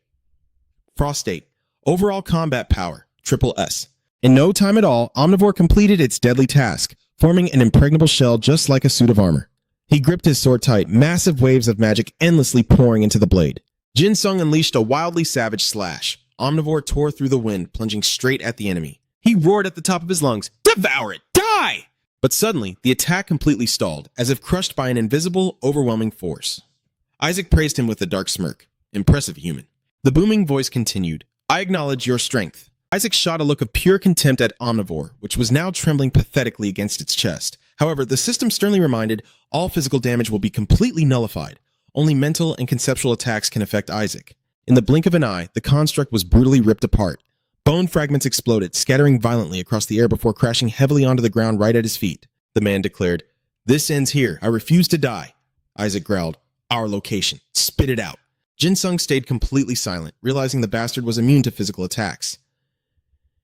Frost State. Overall combat power, triple S. In no time at all, Omnivore completed its deadly task, forming an impregnable shell just like a suit of armor. He gripped his sword tight, massive waves of magic endlessly pouring into the blade. Jin Sung unleashed a wildly savage slash. Omnivore tore through the wind, plunging straight at the enemy. He roared at the top of his lungs, "Devour it! Die!" But suddenly, the attack completely stalled, as if crushed by an invisible, overwhelming force. Isaac praised him with a dark smirk. Impressive human. The booming voice continued, "I acknowledge your strength." Isaac shot a look of pure contempt at Omnivore, which was now trembling pathetically against its chest. However, the system sternly reminded, all physical damage will be completely nullified. Only mental and conceptual attacks can affect Isaac. In the blink of an eye, the construct was brutally ripped apart. Bone fragments exploded, scattering violently across the air before crashing heavily onto the ground right at his feet. The man declared, "This ends here. I refuse to die." Isaac growled, "Our location. Spit it out." Jin Sung stayed completely silent, realizing the bastard was immune to physical attacks.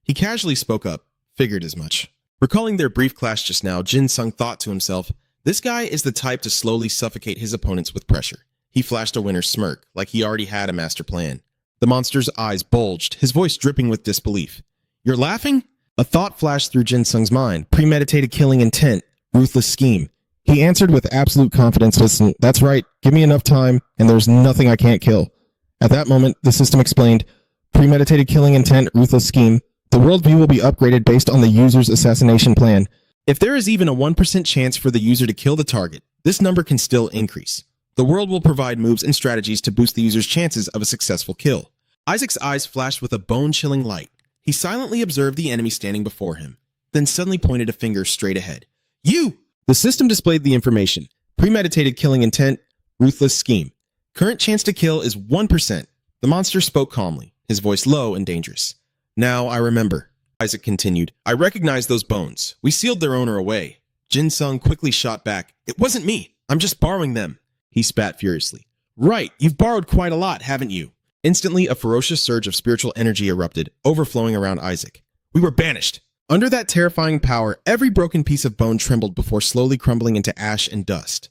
He casually spoke up, figured as much. Recalling their brief clash just now, Jin Sung thought to himself, this guy is the type to slowly suffocate his opponents with pressure. He flashed a winner's smirk, like he already had a master plan. The monster's eyes bulged, his voice dripping with disbelief. "You're laughing?" A thought flashed through Jin Sung's mind, premeditated killing intent, ruthless scheme. He answered with absolute confidence, "Listen, that's right, give me enough time, and there's nothing I can't kill." At that moment, the system explained, "Premeditated killing intent, ruthless scheme. The worldview will be upgraded based on the user's assassination plan. If there is even a 1% chance for the user to kill the target, this number can still increase. The world will provide moves and strategies to boost the user's chances of a successful kill." Isaac's eyes flashed with a bone-chilling light. He silently observed the enemy standing before him, then suddenly pointed a finger straight ahead. "You!" The system displayed the information. Premeditated killing intent, ruthless scheme. Current chance to kill is 1%. The monster spoke calmly, his voice low and dangerous. "Now I remember," Isaac continued. "I recognize those bones. We sealed their owner away." Jin Sung quickly shot back. "It wasn't me. I'm just borrowing them." He spat furiously. "Right, you've borrowed quite a lot, haven't you?" Instantly, a ferocious surge of spiritual energy erupted, overflowing around Isaac. "We were banished." Under that terrifying power, every broken piece of bone trembled before slowly crumbling into ash and dust.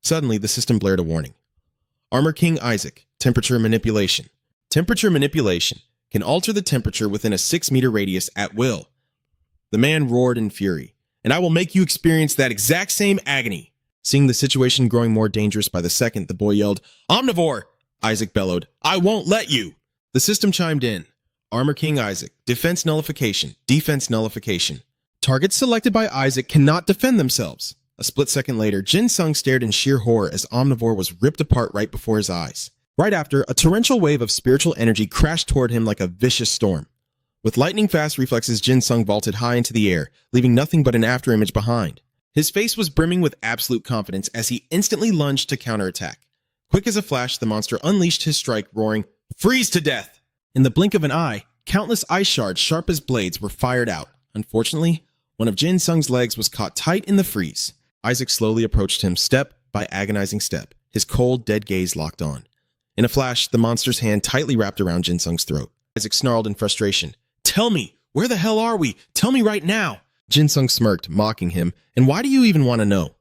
Suddenly, the system blared a warning. "Armor King Isaac, temperature manipulation. Temperature manipulation can alter the temperature within a 6-meter radius at will." The man roared in fury, "And I will make you experience that exact same agony." Seeing the situation growing more dangerous by the second, the boy yelled, "Omnivore!" Isaac bellowed, "I won't let you!" The system chimed in. Armor King Isaac, defense nullification, defense nullification. Targets selected by Isaac cannot defend themselves. A split second later, Jin Sung stared in sheer horror as Omnivore was ripped apart right before his eyes. Right after, a torrential wave of spiritual energy crashed toward him like a vicious storm. With lightning-fast reflexes, Jin Sung vaulted high into the air, leaving nothing but an afterimage behind. His face was brimming with absolute confidence as he instantly lunged to counterattack. Quick as a flash, the monster unleashed his strike, roaring, "Freeze to death!" In the blink of an eye, countless ice shards sharp as blades were fired out. Unfortunately, one of Jin Sung's legs was caught tight in the freeze. Isaac slowly approached him, step by agonizing step, his cold, dead gaze locked on. In a flash, the monster's hand tightly wrapped around Jin Sung's throat. Isaac snarled in frustration, "Tell me, where the hell are we? Tell me right now!" Jin Sung smirked, mocking him, "And why do you even want to know?"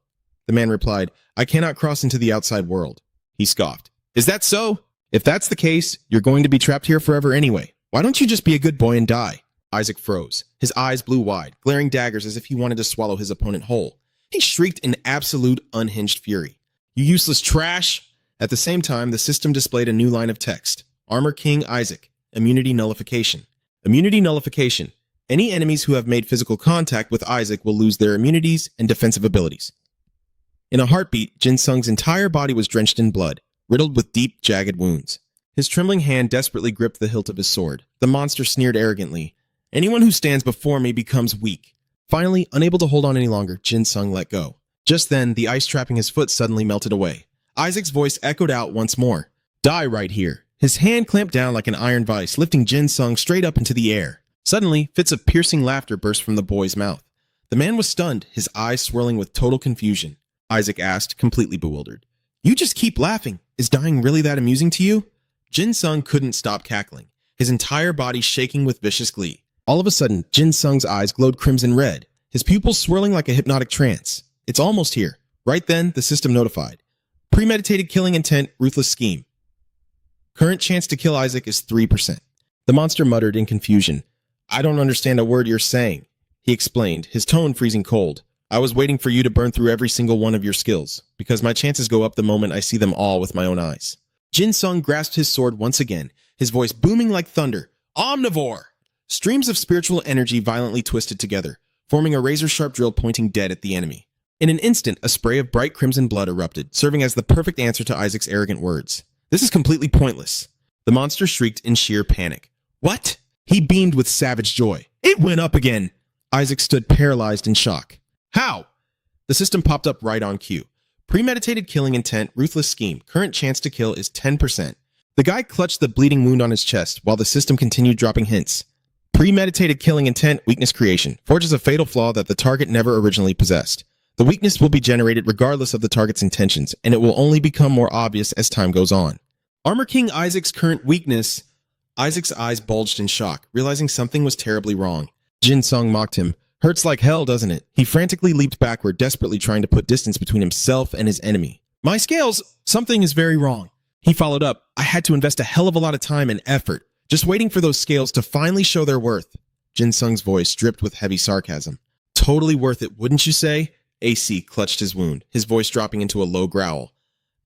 The man replied, "I cannot cross into the outside world." He scoffed, "Is that so? If that's the case, you're going to be trapped here forever anyway. Why don't you just be a good boy and die?" Isaac froze. His eyes blew wide, glaring daggers as if he wanted to swallow his opponent whole. He shrieked in absolute unhinged fury. "You useless trash!" At the same time, the system displayed a new line of text. Armor King Isaac, immunity nullification. Immunity nullification. Any enemies who have made physical contact with Isaac will lose their immunities and defensive abilities. In a heartbeat, Jin Sung's entire body was drenched in blood, riddled with deep, jagged wounds. His trembling hand desperately gripped the hilt of his sword. The monster sneered arrogantly, "Anyone who stands before me becomes weak." Finally, unable to hold on any longer, Jin Sung let go. Just then, the ice trapping his foot suddenly melted away. Isaac's voice echoed out once more, "Die right here." His hand clamped down like an iron vise, lifting Jin Sung straight up into the air. Suddenly, fits of piercing laughter burst from the boy's mouth. The man was stunned, his eyes swirling with total confusion. Isaac asked, completely bewildered, "You just keep laughing. Is dying really that amusing to you?" Jin Sung couldn't stop cackling, his entire body shaking with vicious glee. All of a sudden, Jin Sung's eyes glowed crimson red, his pupils swirling like a hypnotic trance. "It's almost here. Right then, the system notified. Premeditated killing intent, ruthless scheme. Current chance to kill Isaac is 3%. The monster muttered in confusion. I don't understand a word you're saying, he explained, his tone freezing cold. I was waiting for you to burn through every single one of your skills, because my chances go up the moment I see them all with my own eyes. Jin Sung grasped his sword once again, his voice booming like thunder. Omnivore! Streams of spiritual energy violently twisted together, forming a razor-sharp drill pointing dead at the enemy. In an instant, a spray of bright crimson blood erupted, serving as the perfect answer to Isaac's arrogant words. This is completely pointless. The monster shrieked in sheer panic. What? He beamed with savage joy. It went up again! Isaac stood paralyzed in shock. How? The system popped up right on cue. Premeditated killing intent, ruthless scheme. Current chance to kill is 10%. The guy clutched the bleeding wound on his chest while the system continued dropping hints. Premeditated killing intent, weakness creation. Forges a fatal flaw that the target never originally possessed. The weakness will be generated regardless of the target's intentions, and it will only become more obvious as time goes on. Armor King Isaac's current weakness. Isaac's eyes bulged in shock, realizing something was terribly wrong. Jin Sung mocked him. Hurts like hell, doesn't it? He frantically leaped backward, desperately trying to put distance between himself and his enemy. My scales, something is very wrong. He followed up. I had to invest a hell of a lot of time and effort, just waiting for those scales to finally show their worth. Jin Sung's voice dripped with heavy sarcasm. Totally worth it, wouldn't you say? AC clutched his wound, his voice dropping into a low growl.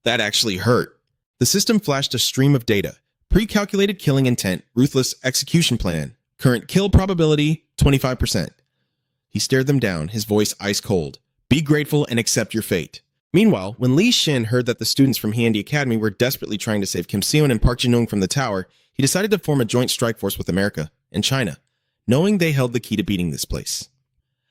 That actually hurt. The system flashed a stream of data. Pre-calculated killing intent, ruthless execution plan. Current kill probability, 25%. He stared them down, his voice ice cold. Be grateful and accept your fate. Meanwhile, when Li Xin heard that the students from Hyundai Academy were desperately trying to save Kim Seon and Park Jin-young from the tower, he decided to form a joint strike force with America and China, knowing they held the key to beating this place.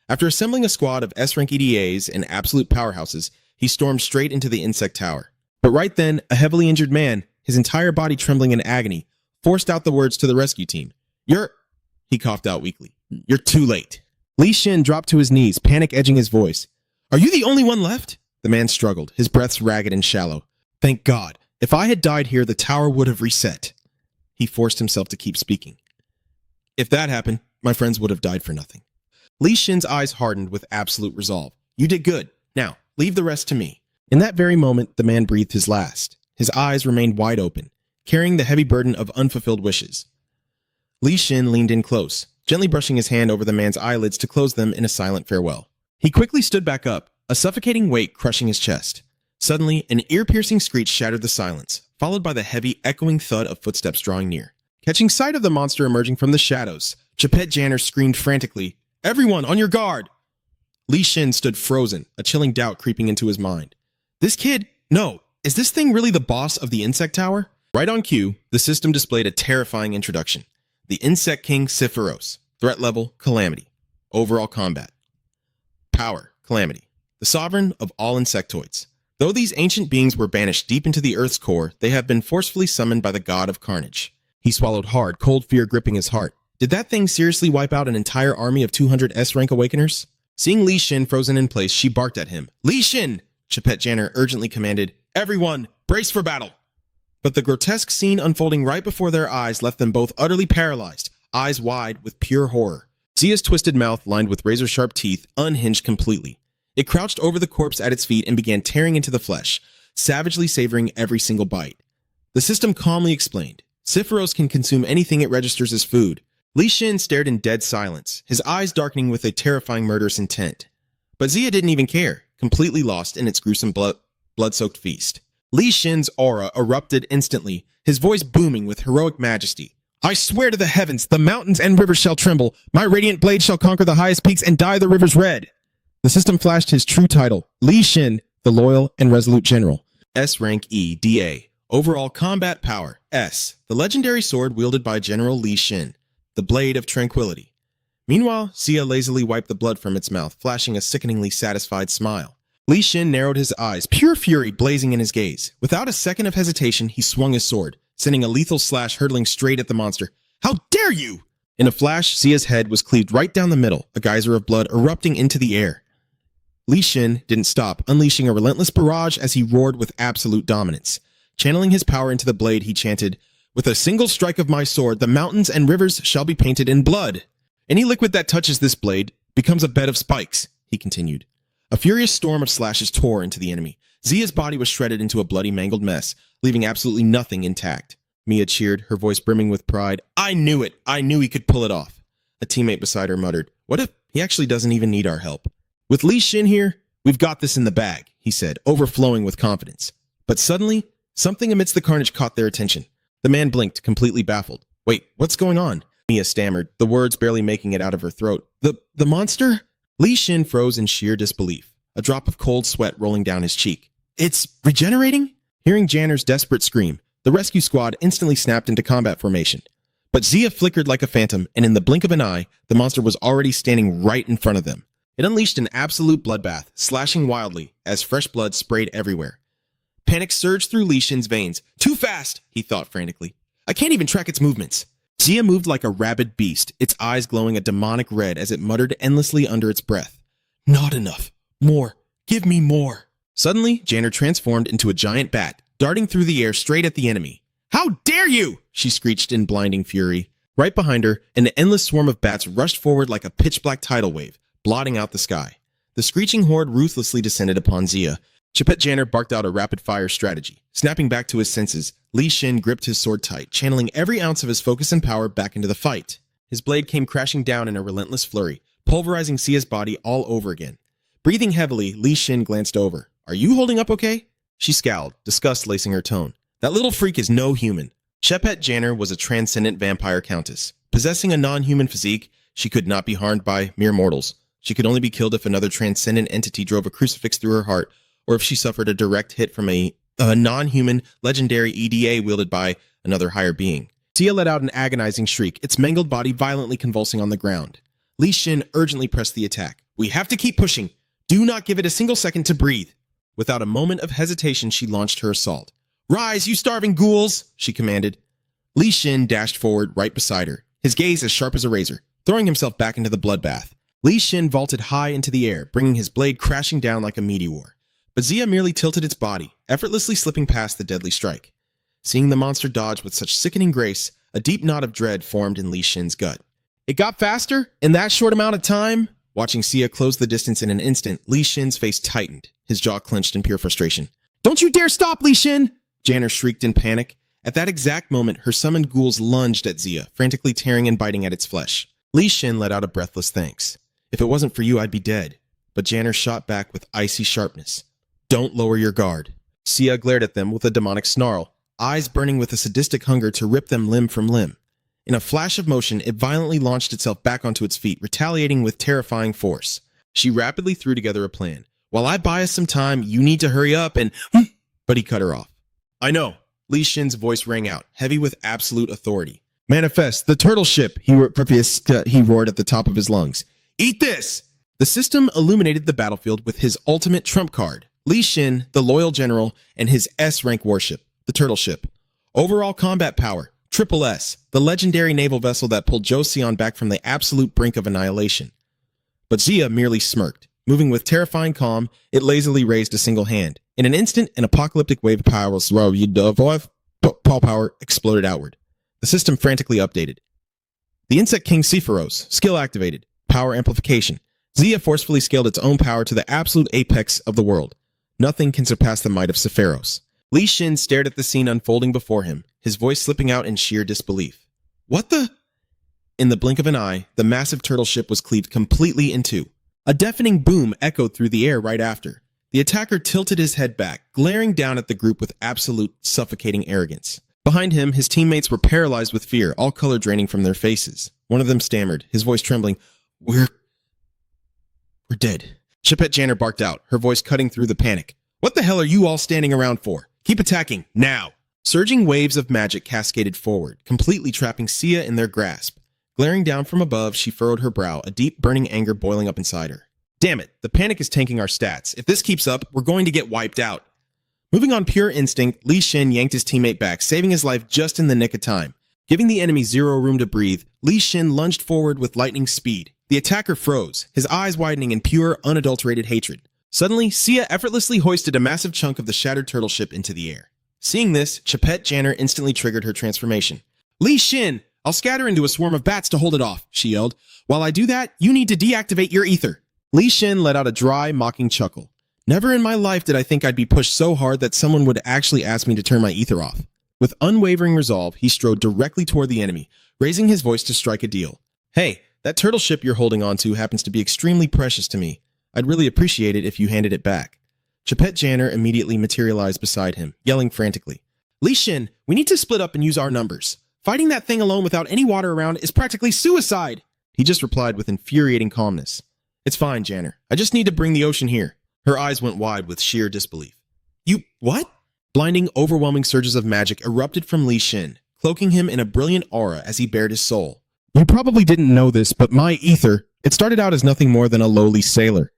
After assembling a squad of S-rank EDAs and absolute powerhouses, he stormed straight into the insect tower. But right then, a heavily injured man, his entire body trembling in agony, forced out the words to the rescue team. He coughed out weakly. You're too late. Li Xin dropped to his knees, panic edging his voice. Are you the only one left? The man struggled, his breaths ragged and shallow. Thank God. If I had died here, the tower would have reset. He forced himself to keep speaking. If that happened, my friends would have died for nothing. Li Xin's eyes hardened with absolute resolve. You did good. Now, leave the rest to me. In that very moment, the man breathed his last. His eyes remained wide open, carrying the heavy burden of unfulfilled wishes. Li Xin leaned in close, gently brushing his hand over the man's eyelids to close them in a silent farewell. He quickly stood back up, a suffocating weight crushing his chest. Suddenly, an ear-piercing screech shattered the silence, followed by the heavy, echoing thud of footsteps drawing near. Catching sight of the monster emerging from the shadows, Chapet Janner screamed frantically, Everyone, on your guard! Li Xin stood frozen, a chilling doubt creeping into his mind. This kid? No. Is this thing really the boss of the insect tower? Right on cue, the system displayed a terrifying introduction. The Insect King Siphoros. Threat level, Calamity. Overall combat. Power, Calamity. The sovereign of all insectoids. Though these ancient beings were banished deep into the Earth's core, they have been forcefully summoned by the god of carnage. He swallowed hard, cold fear gripping his heart. Did that thing seriously wipe out an entire army of 200 S-rank awakeners? Seeing Li Xin frozen in place, she barked at him. Li Xin! Chapet Janner urgently commanded, Everyone, brace for battle! But the grotesque scene unfolding right before their eyes left them both utterly paralyzed, eyes wide with pure horror. Zia's twisted mouth, lined with razor-sharp teeth, unhinged completely. It crouched over the corpse at its feet and began tearing into the flesh, savagely savoring every single bite. The system calmly explained, Siphoros can consume anything it registers as food. Li Xin stared in dead silence, his eyes darkening with a terrifying murderous intent. But Zia didn't even care, completely lost in its gruesome blood-soaked feast. Li Xin's aura erupted instantly, his voice booming with heroic majesty. I swear to the heavens, the mountains and rivers shall tremble. My radiant blade shall conquer the highest peaks and dye the rivers red. The system flashed his true title, Li Xin, the loyal and resolute general. S-rank EDA. Overall combat power, S. The legendary sword wielded by General Li Xin. The Blade of Tranquility. Meanwhile, Zia lazily wiped the blood from its mouth, flashing a sickeningly satisfied smile. Li Xin narrowed his eyes, pure fury blazing in his gaze. Without a second of hesitation, he swung his sword, sending a lethal slash hurtling straight at the monster. How dare you! In a flash, Zia's head was cleaved right down the middle, a geyser of blood erupting into the air. Li Xin didn't stop, unleashing a relentless barrage as he roared with absolute dominance. Channeling his power into the blade, he chanted, With a single strike of my sword, the mountains and rivers shall be painted in blood. Any liquid that touches this blade becomes a bed of spikes, he continued. A furious storm of slashes tore into the enemy. Zia's body was shredded into a bloody, mangled mess, leaving absolutely nothing intact. Mia cheered, her voice brimming with pride. I knew it! I knew he could pull it off. A teammate beside her muttered, what if he actually doesn't even need our help? With Li Xin here, we've got this in the bag, he said, overflowing with confidence. But suddenly, something amidst the carnage caught their attention. The man blinked, completely baffled. Wait, what's going on? Mia stammered, the words barely making it out of her throat. The monster? Li Xin froze in sheer disbelief, a drop of cold sweat rolling down his cheek. It's regenerating? Hearing Janner's desperate scream, the rescue squad instantly snapped into combat formation. But Zia flickered like a phantom, and in the blink of an eye, the monster was already standing right in front of them. It unleashed an absolute bloodbath, slashing wildly as fresh blood sprayed everywhere. Panic surged through Li Xin's veins. Too fast, he thought frantically. I can't even track its movements. Zia moved like a rabid beast, its eyes glowing a demonic red as it muttered endlessly under its breath. Not enough. More. Give me more. Suddenly, Janner transformed into a giant bat, darting through the air straight at the enemy. How dare you! She screeched in blinding fury. Right behind her, an endless swarm of bats rushed forward like a pitch-black tidal wave, blotting out the sky. The screeching horde ruthlessly descended upon Zia. Chapet Janner barked out a rapid-fire strategy. Snapping back to his senses, Li Xin gripped his sword tight, channeling every ounce of his focus and power back into the fight. His blade came crashing down in a relentless flurry, pulverizing Zia's body all over again. Breathing heavily, Li Xin glanced over. Are you holding up okay? She scowled, disgust lacing her tone. That little freak is no human. Chapet Janner was a transcendent vampire countess. Possessing a non-human physique, she could not be harmed by mere mortals. She could only be killed if another transcendent entity drove a crucifix through her heart, or if she suffered a direct hit from a non-human, legendary EDA wielded by another higher being. Zia let out an agonizing shriek, its mangled body violently convulsing on the ground. Li Xin urgently pressed the attack. We have to keep pushing. Do not give it a single second to breathe. Without a moment of hesitation, she launched her assault. Rise, you starving ghouls, she commanded. Li Xin dashed forward right beside her, his gaze as sharp as a razor, throwing himself back into the bloodbath. Li Xin vaulted high into the air, bringing his blade crashing down like a meteor. But Zia merely tilted its body, effortlessly slipping past the deadly strike. Seeing the monster dodge with such sickening grace, a deep knot of dread formed in Li Xin's gut. It got faster? In that short amount of time? Watching Zia close the distance in an instant, Li Xin's face tightened, his jaw clenched in pure frustration. Don't you dare stop, Li Xin! Janner shrieked in panic. At that exact moment, her summoned ghouls lunged at Zia, frantically tearing and biting at its flesh. Li Xin let out a breathless thanks. If it wasn't for you, I'd be dead. But Janner shot back with icy sharpness. Don't lower your guard. Zia glared at them with a demonic snarl, eyes burning with a sadistic hunger to rip them limb from limb. In a flash of motion, it violently launched itself back onto its feet, retaliating with terrifying force. She rapidly threw together a plan. While I buy us some time, you need to hurry up and... But he cut her off. I know. Li Xin's voice rang out, heavy with absolute authority. Manifest, the turtle ship, he roared at the top of his lungs. Eat this! The system illuminated the battlefield with his ultimate trump card. Li Xin, the loyal general, and his S-rank warship, the turtle ship. Overall combat power, Triple S, the legendary naval vessel that pulled Joseon back from the absolute brink of annihilation. But Zia merely smirked. Moving with terrifying calm, it lazily raised a single hand. In an instant, an apocalyptic wave of power exploded outward. The system frantically updated. The Insect King Sephiroth, skill activated, power amplification. Zia forcefully scaled its own power to the absolute apex of the world. Nothing can surpass the might of Sephiroth. Li Xin stared at the scene unfolding before him, his voice slipping out in sheer disbelief. What the? In the blink of an eye, the massive turtle ship was cleaved completely in two. A deafening boom echoed through the air right after. The attacker tilted his head back, glaring down at the group with absolute suffocating arrogance. Behind him, his teammates were paralyzed with fear, all color draining from their faces. One of them stammered, his voice trembling. We're dead. Chapet Janner barked out, her voice cutting through the panic. What the hell are you all standing around for? Keep attacking, now! Surging waves of magic cascaded forward, completely trapping Zia in their grasp. Glaring down from above, she furrowed her brow, a deep burning anger boiling up inside her. Damn it, the panic is tanking our stats. If this keeps up, we're going to get wiped out. Moving on pure instinct, Li Xin yanked his teammate back, saving his life just in the nick of time. Giving the enemy zero room to breathe, Li Xin lunged forward with lightning speed. The attacker froze, his eyes widening in pure, unadulterated hatred. Suddenly, Zia effortlessly hoisted a massive chunk of the shattered turtle ship into the air. Seeing this, Chapet Janner instantly triggered her transformation. Li Xin! I'll scatter into a swarm of bats to hold it off, she yelled. While I do that, you need to deactivate your ether. Li Shin let out a dry, mocking chuckle. Never in my life did I think I'd be pushed so hard that someone would actually ask me to turn my ether off. With unwavering resolve, he strode directly toward the enemy, raising his voice to strike a deal. Hey, that turtle ship you're holding on to happens to be extremely precious to me. I'd really appreciate it if you handed it back. Chapet Janner immediately materialized beside him, yelling frantically. Li Shin, we need to split up and use our numbers. Fighting that thing alone without any water around is practically suicide. He just replied with infuriating calmness. It's fine, Janner. I just need to bring the ocean here. Her eyes went wide with sheer disbelief. You, what? Blinding, overwhelming surges of magic erupted from Li Shin, cloaking him in a brilliant aura as he bared his soul.
You probably didn't know this, but my ether, it started out as nothing more than a lowly sailor.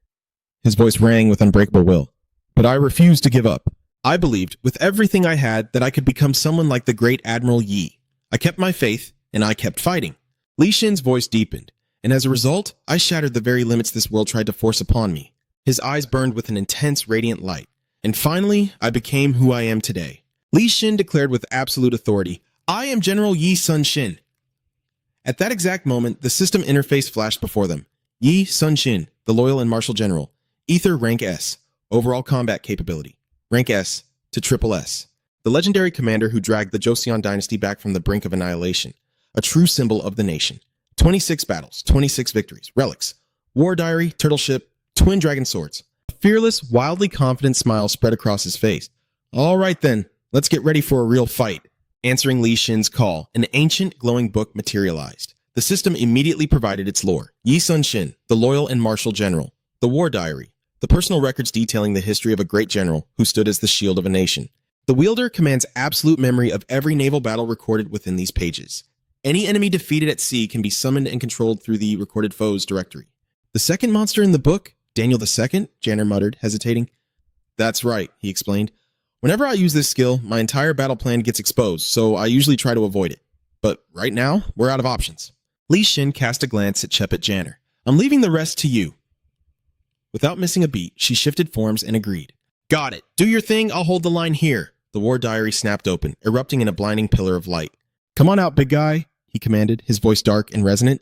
His voice rang with unbreakable will. But I refused to give up.
I believed, with everything I had, that I could become someone like the great Admiral Yi. I kept my faith, and I kept fighting. Li Shin's voice deepened, and as a result, I shattered the very limits this world tried to force upon me. His eyes burned with an intense, radiant light. And finally, I became who I am today. Li Shin declared with absolute authority, I am General Yi Sun Shin. At that exact moment, the system interface flashed before them. Yi Sun Shin, the loyal and martial general. Ether rank S. Overall combat capability. Rank S to triple S. The legendary commander who dragged the Joseon dynasty back from the brink of annihilation. A true symbol of the nation. 26 battles, 26 victories, relics. War diary, turtle ship, twin dragon swords. A fearless, wildly confident smile spread across his face. All right then, let's get ready for a real fight. Answering Li Shin's call, an ancient, glowing book materialized. The system immediately provided its lore. Yi Sun Shin, the loyal and martial general. The war diary. The personal records detailing the history of a great general who stood as the shield of a nation. The wielder commands absolute memory of every naval battle recorded within these pages. Any enemy defeated at sea can be summoned and controlled through the recorded foes directory. The second monster in the book? Daniel II? Janner muttered, hesitating. That's right, he explained. Whenever I use this skill, my entire battle plan gets exposed, so I usually try to avoid it. But right now, we're out of options. Li Shin cast a glance at Chepet Janner. I'm leaving the rest to you. Without missing a beat, she shifted forms and agreed. Got it. Do your thing, I'll hold the line here. The war diary snapped open, erupting in a blinding pillar of light. Come on out, big guy, he commanded, his voice dark and resonant.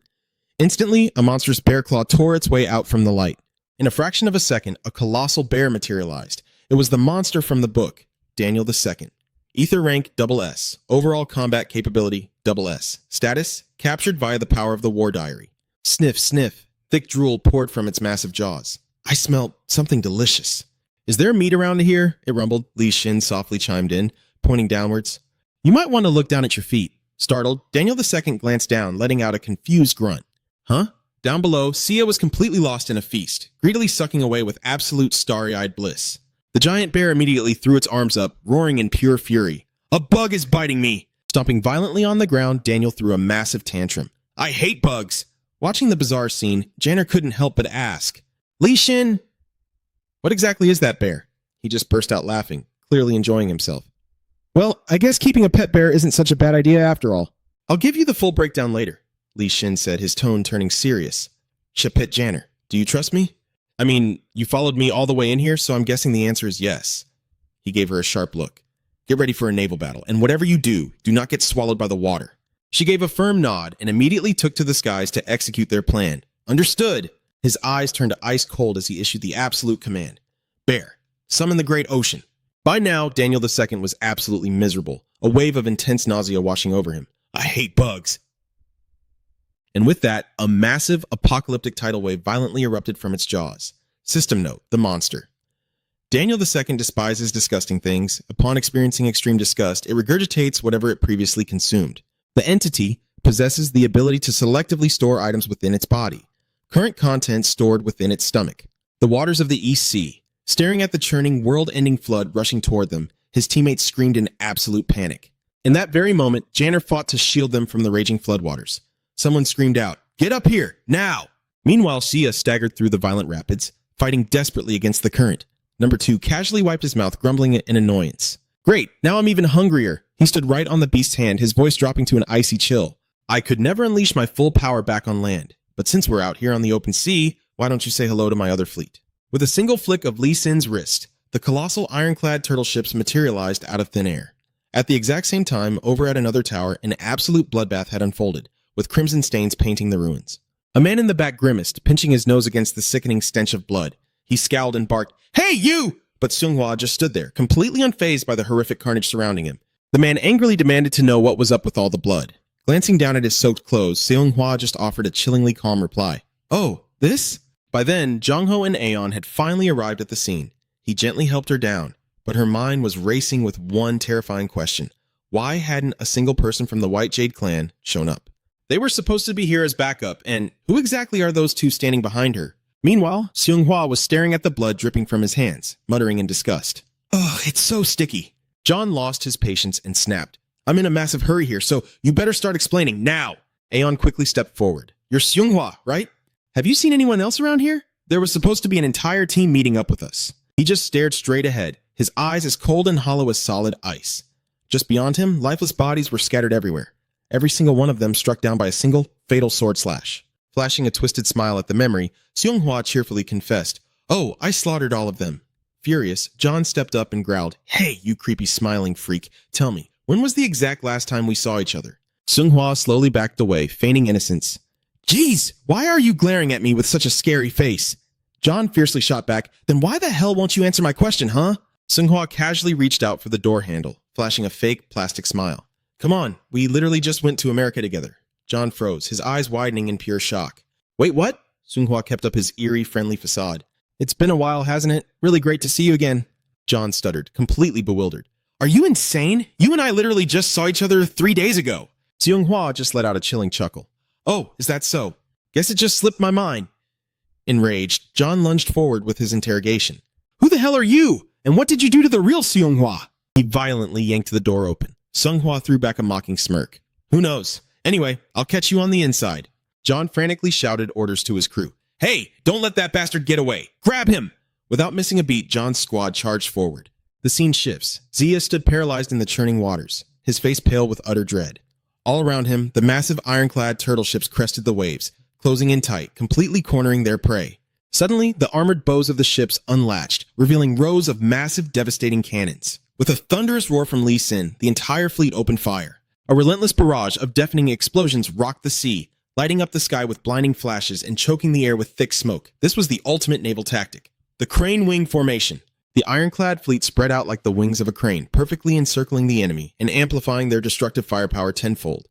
Instantly, a monstrous bear claw tore its way out from the light. In a fraction of a second, a colossal bear materialized. It was the monster from the book, Daniel II. Ether rank SS. Overall combat capability SS. Status captured via the power of the war diary. Sniff, sniff. Thick drool poured from its massive jaws. I smell something delicious. Is there meat around here? It rumbled. Li Shin softly chimed in, pointing downwards. You might want to look down at your feet. Startled, Daniel II glanced down, letting out a confused grunt. Huh? Down below, Sia was completely lost in a feast, greedily sucking away with absolute starry-eyed bliss. The giant bear immediately threw its arms up, roaring in pure fury. A bug is biting me! Stomping violently on the ground, Daniel threw a massive tantrum. I hate bugs! Watching the bizarre scene, Janner couldn't help but ask, Li Shin, what exactly is that bear? He just burst out laughing, clearly enjoying himself.
Well, I guess keeping a pet bear isn't such a bad idea after all.
I'll give you the full breakdown later, Li Shin said, his tone turning serious. Chepet Janner, do you trust me? I mean, you followed me all the way in here, so I'm guessing the answer is yes. He gave her a sharp look. Get ready for a naval battle, and whatever you do not get swallowed by the water. She gave a firm nod and immediately took to the skies to execute their plan. Understood. His eyes turned ice cold as he issued the absolute command. Bear, summon the great ocean. By now, Daniel II was absolutely miserable, a wave of intense nausea washing over him. I hate bugs. And with that, a massive, apocalyptic tidal wave violently erupted from its jaws. System note, the monster. Daniel II despises disgusting things. Upon experiencing extreme disgust, it regurgitates whatever it previously consumed. The entity possesses the ability to selectively store items within its body. Current content stored within its stomach. The waters of the East Sea. Staring at the churning, world-ending flood rushing toward them, his teammates screamed in absolute panic. In that very moment, Janner fought to shield them from the raging floodwaters. Someone screamed out, "Get up here, now!" Meanwhile, Sia staggered through the violent rapids, fighting desperately against the current. Number 2 casually wiped his mouth, grumbling in annoyance. Great, now I'm even hungrier. He stood right on the beast's hand, his voice dropping to an icy chill. I could never unleash my full power back on land. But since we're out here on the open sea, why don't you say hello to my other fleet? With a single flick of Li Shin's wrist, the colossal ironclad turtle ships materialized out of thin air. At the exact same time, over at another tower, an absolute bloodbath had unfolded, with crimson stains painting the ruins. A man in the back grimaced, pinching his nose against the sickening stench of blood. He scowled and barked, "Hey, you!" But Seonghwa just stood there, completely unfazed by the horrific carnage surrounding him. The man angrily demanded to know what was up with all the blood. Glancing down at his soaked clothes, Seonghwa just offered a chillingly calm reply. "Oh, this?" By then, Jongho and Aeon had finally arrived at the scene. He gently helped her down, but her mind was racing with one terrifying question. Why hadn't a single person from the White Jade clan shown up? They were supposed to be here as backup, and who exactly are those two standing behind her? Meanwhile, Seonghwa was staring at the blood dripping from his hands, muttering in disgust. "Ugh, it's so sticky." John lost his patience and snapped. "I'm in a massive hurry here, so you better start explaining now." Aeon quickly stepped forward. "You're Seonghwa, right? Have you seen anyone else around here? There was supposed to be an entire team meeting up with us." He just stared straight ahead, his eyes as cold and hollow as solid ice. Just beyond him, lifeless bodies were scattered everywhere, every single one of them struck down by a single, fatal sword slash. Flashing a twisted smile at the memory, Seonghwa cheerfully confessed, "Oh, I slaughtered all of them." Furious, John stepped up and growled, "Hey, you creepy smiling freak, tell me, when was the exact last time we saw each other?" Seonghwa slowly backed away, feigning innocence. "Geez, why are you glaring at me with such a scary face?" John fiercely shot back, "Then why the hell won't you answer my question, huh?" Seonghwa casually reached out for the door handle, flashing a fake plastic smile. "Come on, we literally just went to America together." John froze, his eyes widening in pure shock. "Wait, what?" Seonghwa kept up his eerie, friendly facade. "It's been a while, hasn't it? Really great to see you again." John stuttered, completely bewildered. "Are you insane? You and I literally just saw each other 3 days ago." Seonghwa just let out a chilling chuckle. "Oh, is that so? Guess it just slipped my mind." Enraged, John lunged forward with his interrogation. "Who the hell are you? And what did you do to the real Seonghwa?" He violently yanked the door open. Seonghwa threw back a mocking smirk. "Who knows? Anyway, I'll catch you on the inside." John frantically shouted orders to his crew. "Hey, don't let that bastard get away! Grab him!" Without missing a beat, John's squad charged forward. The scene shifts. Zia stood paralyzed in the churning waters, his face pale with utter dread. All around him, the massive ironclad turtle ships crested the waves, closing in tight, completely cornering their prey. Suddenly, the armored bows of the ships unlatched, revealing rows of massive, devastating cannons. With a thunderous roar from Lee Sin, the entire fleet opened fire. A relentless barrage of deafening explosions rocked the sea, lighting up the sky with blinding flashes and choking the air with thick smoke. This was the ultimate naval tactic. The crane wing formation. The ironclad fleet spread out like the wings of a crane, perfectly encircling the enemy and amplifying their destructive firepower tenfold.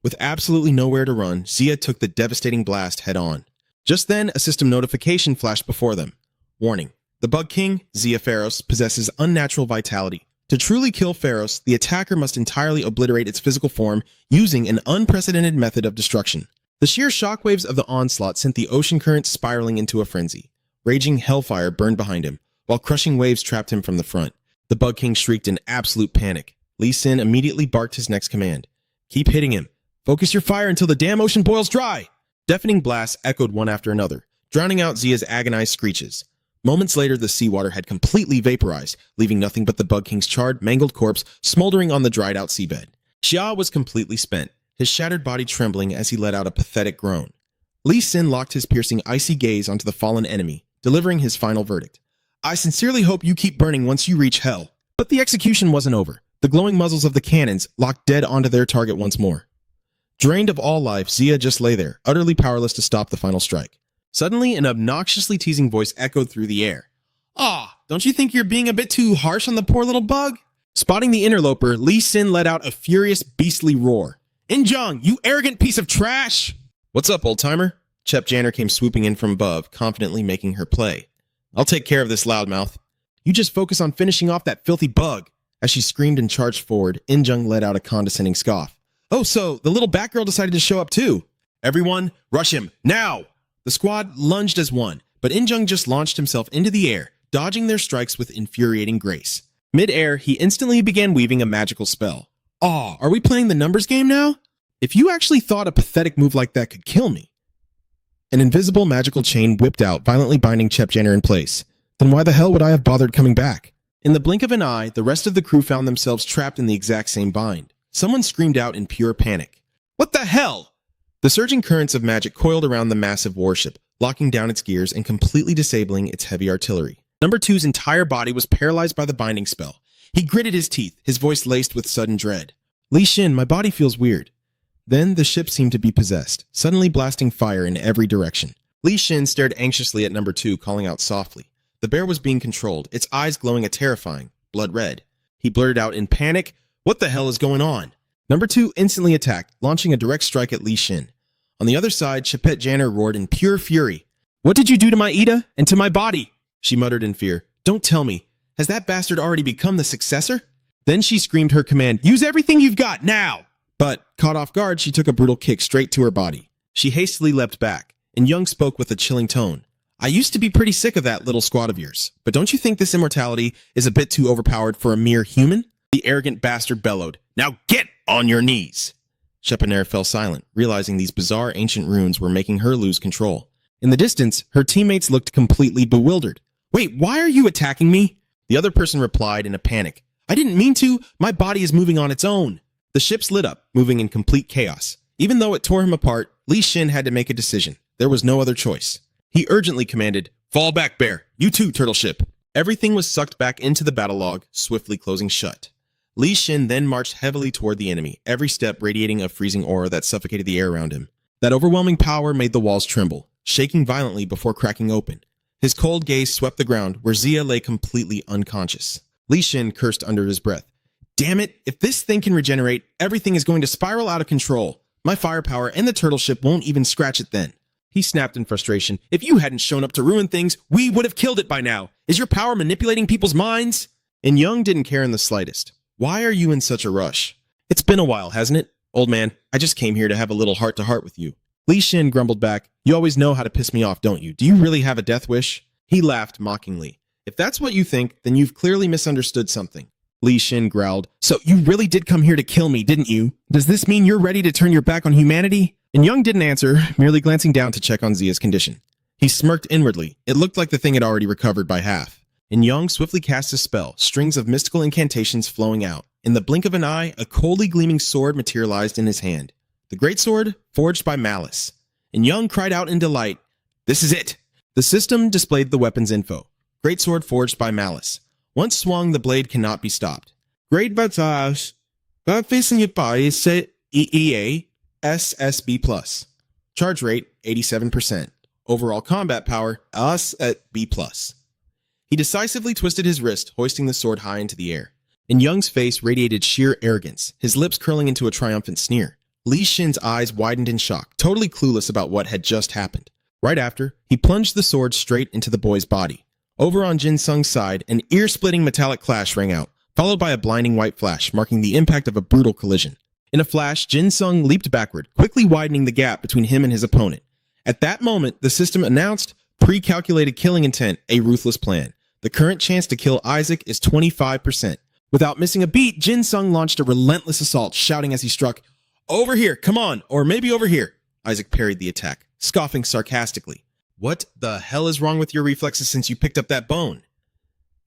With absolutely nowhere to run, Zia took the devastating blast head on. Just then, a system notification flashed before them. Warning. The Bug King, Zia Pharos, possesses unnatural vitality. To truly kill Pharos, the attacker must entirely obliterate its physical form using an unprecedented method of destruction. The sheer shockwaves of the onslaught sent the ocean current spiraling into a frenzy. Raging hellfire burned behind him, while crushing waves trapped him from the front. The Bug King shrieked in absolute panic. Lee Sin immediately barked his next command. "Keep hitting him. Focus your fire until the damn ocean boils dry!" Deafening blasts echoed one after another, drowning out Zia's agonized screeches. Moments later, the seawater had completely vaporized, leaving nothing but the Bug King's charred, mangled corpse smoldering on the dried-out seabed. Xia was completely spent, his shattered body trembling as he let out a pathetic groan. Lee Sin locked his piercing, icy gaze onto the fallen enemy, delivering his final verdict. "I sincerely hope you keep burning once you reach hell." But the execution wasn't over. The glowing muzzles of the cannons locked dead onto their target once more. Drained of all life, Zia just lay there, utterly powerless to stop the final strike. Suddenly, an obnoxiously teasing voice echoed through the air. "Aw, don't you think you're being a bit too harsh on the poor little bug?" Spotting the interloper, Lee Sin let out a furious, beastly roar. "Injong, you arrogant piece of trash!" "What's up, old-timer?" Chep Janner came swooping in from above, confidently making her play. "I'll take care of this loudmouth. You just focus on finishing off that filthy bug." As she screamed and charged forward, Injung let out a condescending scoff. "Oh, so the little Batgirl decided to show up too. Everyone, rush him, now!" The squad lunged as one, but Injung just launched himself into the air, dodging their strikes with infuriating grace. Mid-air, he instantly began weaving a magical spell. "Aw, are we playing the numbers game now? If you actually thought a pathetic move like that could kill me." An invisible magical chain whipped out, violently binding Chep Janner in place. Then why the hell would I have bothered coming back? In the blink of an eye, the rest of the crew found themselves trapped in the exact same bind. Someone screamed out in pure panic. "What the hell?" The surging currents of magic coiled around the massive warship, locking down its gears and completely disabling its heavy artillery. Number 2's entire body was paralyzed by the binding spell. He gritted his teeth, his voice laced with sudden dread. "Li Shin, my body feels weird." Then the ship seemed to be possessed, suddenly blasting fire in every direction. Li Xin stared anxiously at number 2, calling out softly. The bear was being controlled, its eyes glowing a terrifying, blood red. He blurted out in panic, "What the hell is going on?" Number 2 instantly attacked, launching a direct strike at Li Xin. On the other side, Chapette Janner roared in pure fury. "What did you do to my Ida and to my body?" she muttered in fear. "Don't tell me. Has that bastard already become the successor?" Then she screamed her command, "Use everything you've got, now!" But, caught off guard, she took a brutal kick straight to her body. She hastily leapt back, and Young spoke with a chilling tone. "I used to be pretty sick of that little squad of yours, but don't you think this immortality is a bit too overpowered for a mere human?" The arrogant bastard bellowed, "Now get on your knees!" Chepener fell silent, realizing these bizarre ancient runes were making her lose control. In the distance, her teammates looked completely bewildered. "Wait, why are you attacking me?" The other person replied in a panic, "I didn't mean to. My body is moving on its own." The ship lit up, moving in complete chaos. Even though it tore him apart, Li Xin had to make a decision. There was no other choice. He urgently commanded, "Fall back, bear. You too, turtle ship." Everything was sucked back into the battle log, swiftly closing shut. Li Xin then marched heavily toward the enemy, every step radiating a freezing aura that suffocated the air around him. That overwhelming power made the walls tremble, shaking violently before cracking open. His cold gaze swept the ground, where Zia lay completely unconscious. Li Xin cursed under his breath. "Damn it, if this thing can regenerate, everything is going to spiral out of control. My firepower and the turtle ship won't even scratch it then." He snapped in frustration. "If you hadn't shown up to ruin things, we would have killed it by now. Is your power manipulating people's minds?" And Young didn't care in the slightest. "Why are you in such a rush?" "It's been a while, hasn't it? Old man, I just came here to have a little heart-to-heart with you." Li Xin grumbled back, "You always know how to piss me off, don't you? Do you really have a death wish?" He laughed mockingly. "If that's what you think, then you've clearly misunderstood something." Li Xin growled, "So you really did come here to kill me, didn't you? Does this mean you're ready to turn your back on humanity?" And Young didn't answer, merely glancing down to check on Zia's condition. He smirked inwardly. It looked like the thing had already recovered by half. And Young swiftly cast a spell, strings of mystical incantations flowing out. In the blink of an eye, a coldly gleaming sword materialized in his hand. The great sword, forged by malice. And Young cried out in delight, "This is it!" The system displayed the weapon's info. Great sword forged by malice. Once swung, the blade cannot be stopped. Great battage. EEA SSB+. Charge rate 87%. Overall combat power us at B+. He decisively twisted his wrist, hoisting the sword high into the air. In Young's face radiated sheer arrogance, his lips curling into a triumphant sneer. Li Xin's eyes widened in shock, totally clueless about what had just happened. Right after, he plunged the sword straight into the boy's body. Over on Jin Sung's side, an ear-splitting metallic clash rang out, followed by a blinding white flash, marking the impact of a brutal collision. In a flash, Jin Sung leaped backward, quickly widening the gap between him and his opponent. At that moment, the system announced, pre-calculated killing intent, a ruthless plan. The current chance to kill Isaac is 25%. Without missing a beat, Jin Sung launched a relentless assault, shouting as he struck, "Over here, come on, or maybe over here." Isaac parried the attack, scoffing sarcastically. "What the hell is wrong with your reflexes since you picked up that bone?"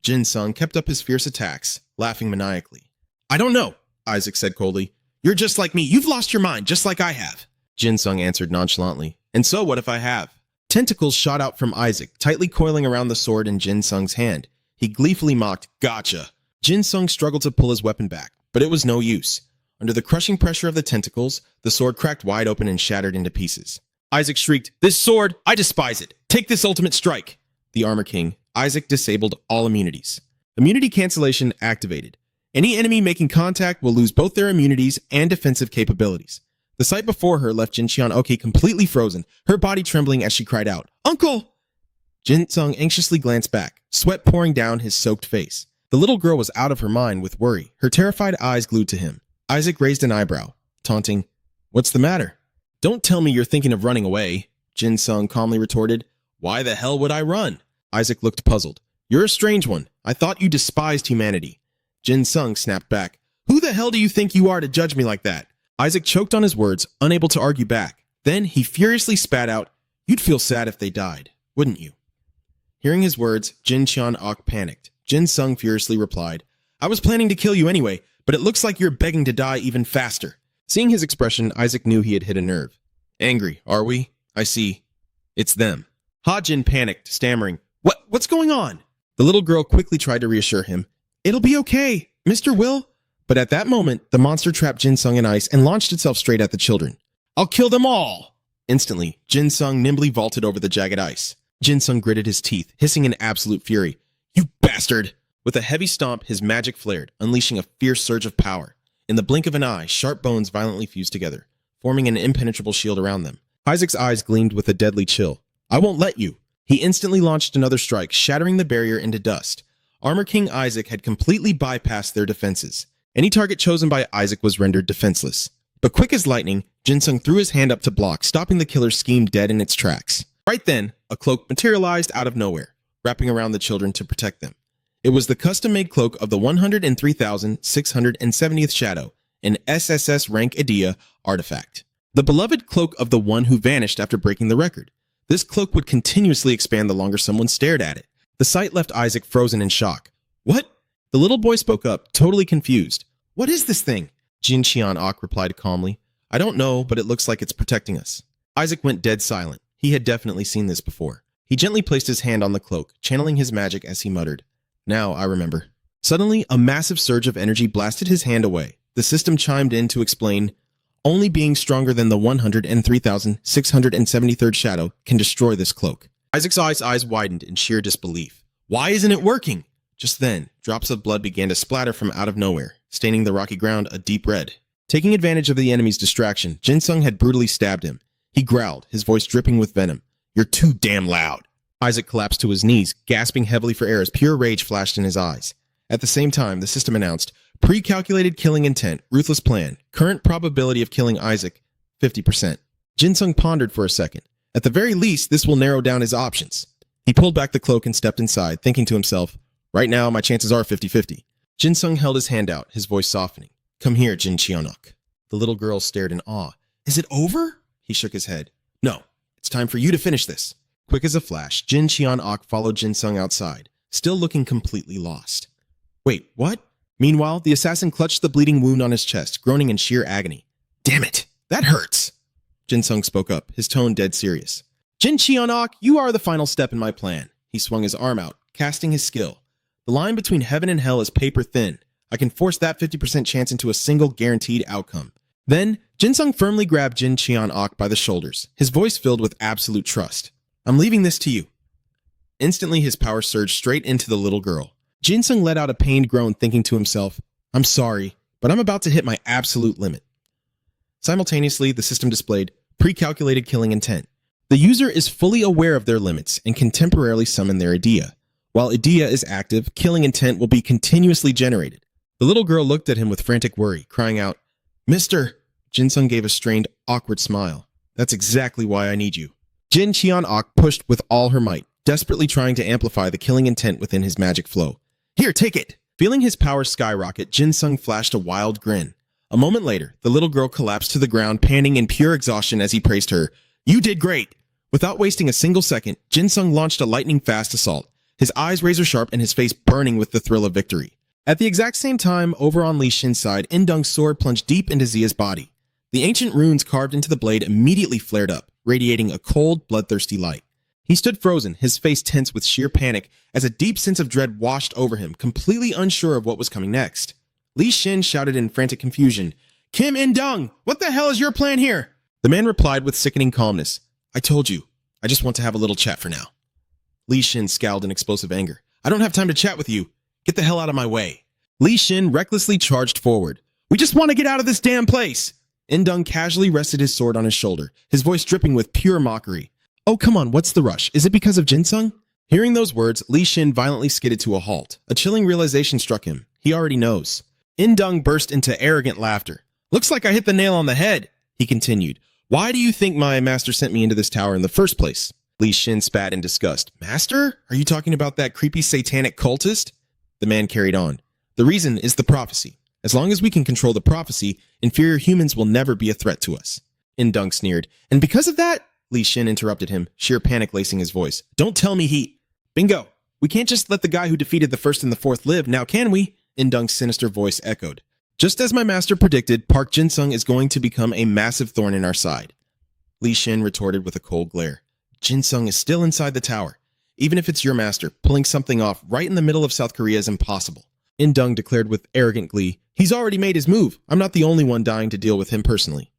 Jin Sung kept up his fierce attacks, laughing maniacally. "I don't know," Isaac said coldly. "You're just like me. You've lost your mind, just like I have." Jin Sung answered nonchalantly. "And so what if I have?" Tentacles shot out from Isaac, tightly coiling around the sword in Jin Sung's hand. He gleefully mocked, "Gotcha." Jin Sung struggled to pull his weapon back, but it was no use. Under the crushing pressure of the tentacles, the sword cracked wide open and shattered into pieces. Isaac shrieked, "This sword, I despise it. Take this ultimate strike." The Armor King, Isaac disabled all immunities. Immunity cancellation activated. Any enemy making contact will lose both their immunities and defensive capabilities. The sight before her left Jin Qian-oki completely frozen, her body trembling as she cried out, "Uncle!" Jin Sung anxiously glanced back, sweat pouring down his soaked face. The little girl was out of her mind with worry, her terrified eyes glued to him. Isaac raised an eyebrow, taunting, "What's the matter?" "Don't tell me you're thinking of running away," Jin Sung calmly retorted. "Why the hell would I run?" Isaac looked puzzled. "You're a strange one. I thought you despised humanity." Jin Sung snapped back. "Who the hell do you think you are to judge me like that?" Isaac choked on his words, unable to argue back. Then he furiously spat out, "You'd feel sad if they died, wouldn't you?" Hearing his words, Jin Qian-ok panicked. Jin Sung furiously replied, "I was planning to kill you anyway, but it looks like you're begging to die even faster." Seeing his expression, Isaac knew he had hit a nerve. "Angry, are we? I see. It's them." Ha-Jin panicked, stammering, What's going on?" The little girl quickly tried to reassure him. "It'll be okay. Mr. Will, But at that moment, the monster trapped Jin Sung in ice and launched itself straight at the children. "I'll kill them all!" Instantly, Jin Sung nimbly vaulted over the jagged ice. Jin Sung gritted his teeth, hissing in absolute fury. "You bastard!" With a heavy stomp, his magic flared, unleashing a fierce surge of power. In the blink of an eye, sharp bones violently fused together, forming an impenetrable shield around them. Isaac's eyes gleamed with a deadly chill. "I won't let you." He instantly launched another strike, shattering the barrier into dust. Armor King Isaac had completely bypassed their defenses. Any target chosen by Isaac was rendered defenseless. But quick as lightning, Jin Sung threw his hand up to block, stopping the killer's scheme dead in its tracks. Right then, a cloak materialized out of nowhere, wrapping around the children to protect them. It was the custom-made cloak of the 103,670th Shadow, an SSS rank Idea artifact. The beloved cloak of the one who vanished after breaking the record. This cloak would continuously expand the longer someone stared at it. The sight left Isaac frozen in shock. "What?" The little boy spoke up, totally confused. "What is this thing?" Jin Cheon-ok replied calmly. "I don't know, but it looks like it's protecting us." Isaac went dead silent. He had definitely seen this before. He gently placed his hand on the cloak, channeling his magic as he muttered, "Now I remember." Suddenly, a massive surge of energy blasted his hand away. The system chimed in to explain, "Only being stronger than the 103,673rd Shadow can destroy this cloak." Isaac's eyes widened in sheer disbelief. "Why isn't it working?" Just then, drops of blood began to splatter from out of nowhere, staining the rocky ground a deep red. Taking advantage of the enemy's distraction, Jin Sung had brutally stabbed him. He growled, his voice dripping with venom. "You're too damn loud." Isaac collapsed to his knees, gasping heavily for air as pure rage flashed in his eyes. At the same time, the system announced, "Pre-calculated killing intent, ruthless plan, current probability of killing Isaac, 50%. Jin Sung pondered for a second. At the very least, this will narrow down his options. He pulled back the cloak and stepped inside, thinking to himself, "Right now, my chances are 50-50. Jin Sung held his hand out, his voice softening. "Come here, Jin Cheon-ok." The little girl stared in awe. "Is it over?" He shook his head. "No, it's time for you to finish this." Quick as a flash, Jin Cheon-ok followed Jin Sung outside, still looking completely lost. "Wait, what?" Meanwhile, the assassin clutched the bleeding wound on his chest, groaning in sheer agony. "Damn it, that hurts." Jin Sung spoke up, his tone dead serious. "Jin Cheon-ok, you are the final step in my plan." He swung his arm out, casting his skill. "The line between heaven and hell is paper thin. I can force that 50% chance into a single guaranteed outcome." Then, Jin Sung firmly grabbed Jin Cheon-ok by the shoulders, his voice filled with absolute trust. "I'm leaving this to you." Instantly, his power surged straight into the little girl. Jin Sung let out a pained groan, thinking to himself, "I'm sorry, but I'm about to hit my absolute limit." Simultaneously, the system displayed pre-calculated killing intent. The user is fully aware of their limits and can temporarily summon their idea. While idea is active, killing intent will be continuously generated. The little girl looked at him with frantic worry, crying out, "Mister!" Jin Sung gave a strained, awkward smile. "That's exactly why I need you." Jin Cheon-ok pushed with all her might, desperately trying to amplify the killing intent within his magic flow. "Here, take it!" Feeling his power skyrocket, Jin Sung flashed a wild grin. A moment later, the little girl collapsed to the ground, panting in pure exhaustion as he praised her. "You did great!" Without wasting a single second, Jin Sung launched a lightning-fast assault, his eyes razor-sharp and his face burning with the thrill of victory. At the exact same time, over on Li Shin's side, Indung's sword plunged deep into Zia's body. The ancient runes carved into the blade immediately flared up, radiating a cold, bloodthirsty light. He stood frozen, his face tense with sheer panic, as a deep sense of dread washed over him, completely unsure of what was coming next. Li Shin shouted in frantic confusion, "Kim Indung, what the hell is your plan here?" The man replied with sickening calmness, "I told you, I just want to have a little chat for now." Li Shin scowled in explosive anger. "I don't have time to chat with you. Get the hell out of my way." Li Shin recklessly charged forward. "We just want to get out of this damn place." Indung casually rested his sword on his shoulder, his voice dripping with pure mockery. "Oh, come on, what's the rush? Is it because of Jin Sung?" Hearing those words, Li Shin violently skidded to a halt. A chilling realization struck him. He already knows. Indung burst into arrogant laughter. "Looks like I hit the nail on the head," he continued. "Why do you think my master sent me into this tower in the first place?" Li Shin spat in disgust. "Master? Are you talking about that creepy satanic cultist?" The man carried on. "The reason is the prophecy. As long as we can control the prophecy, inferior humans will never be a threat to us." Indung sneered. "And because of that?" Li Shin interrupted him, sheer panic lacing his voice. "Don't tell me he—" "Bingo! We can't just let the guy who defeated the first and the fourth live, now can we?" Indung's sinister voice echoed. "Just as my master predicted, Park Jin Sung is going to become a massive thorn in our side." Li Shin retorted with a cold glare. "Jin Sung is still inside the tower. Even if it's your master, pulling something off right in the middle of South Korea is impossible. Indung declared with arrogant glee. He's already made his move. I'm not the only one dying to deal with him personally.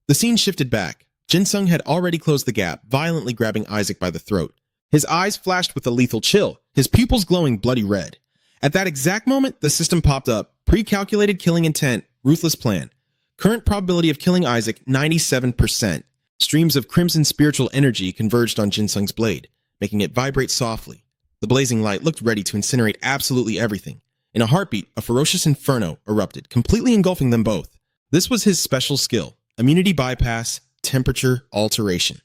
The scene shifted back. Jin-sung had already closed the gap, violently grabbing Isaac by the throat. His eyes flashed with a lethal chill, his pupils glowing bloody red. At that exact moment, the system popped up. Pre-calculated killing intent, ruthless plan. Current probability of killing Isaac, 97%. Streams of crimson spiritual energy converged on Jin-sung's blade, making it vibrate softly. The blazing light looked ready to incinerate absolutely everything. In a heartbeat, a ferocious inferno erupted, completely engulfing them both. This was his special skill, immunity bypass, temperature alteration.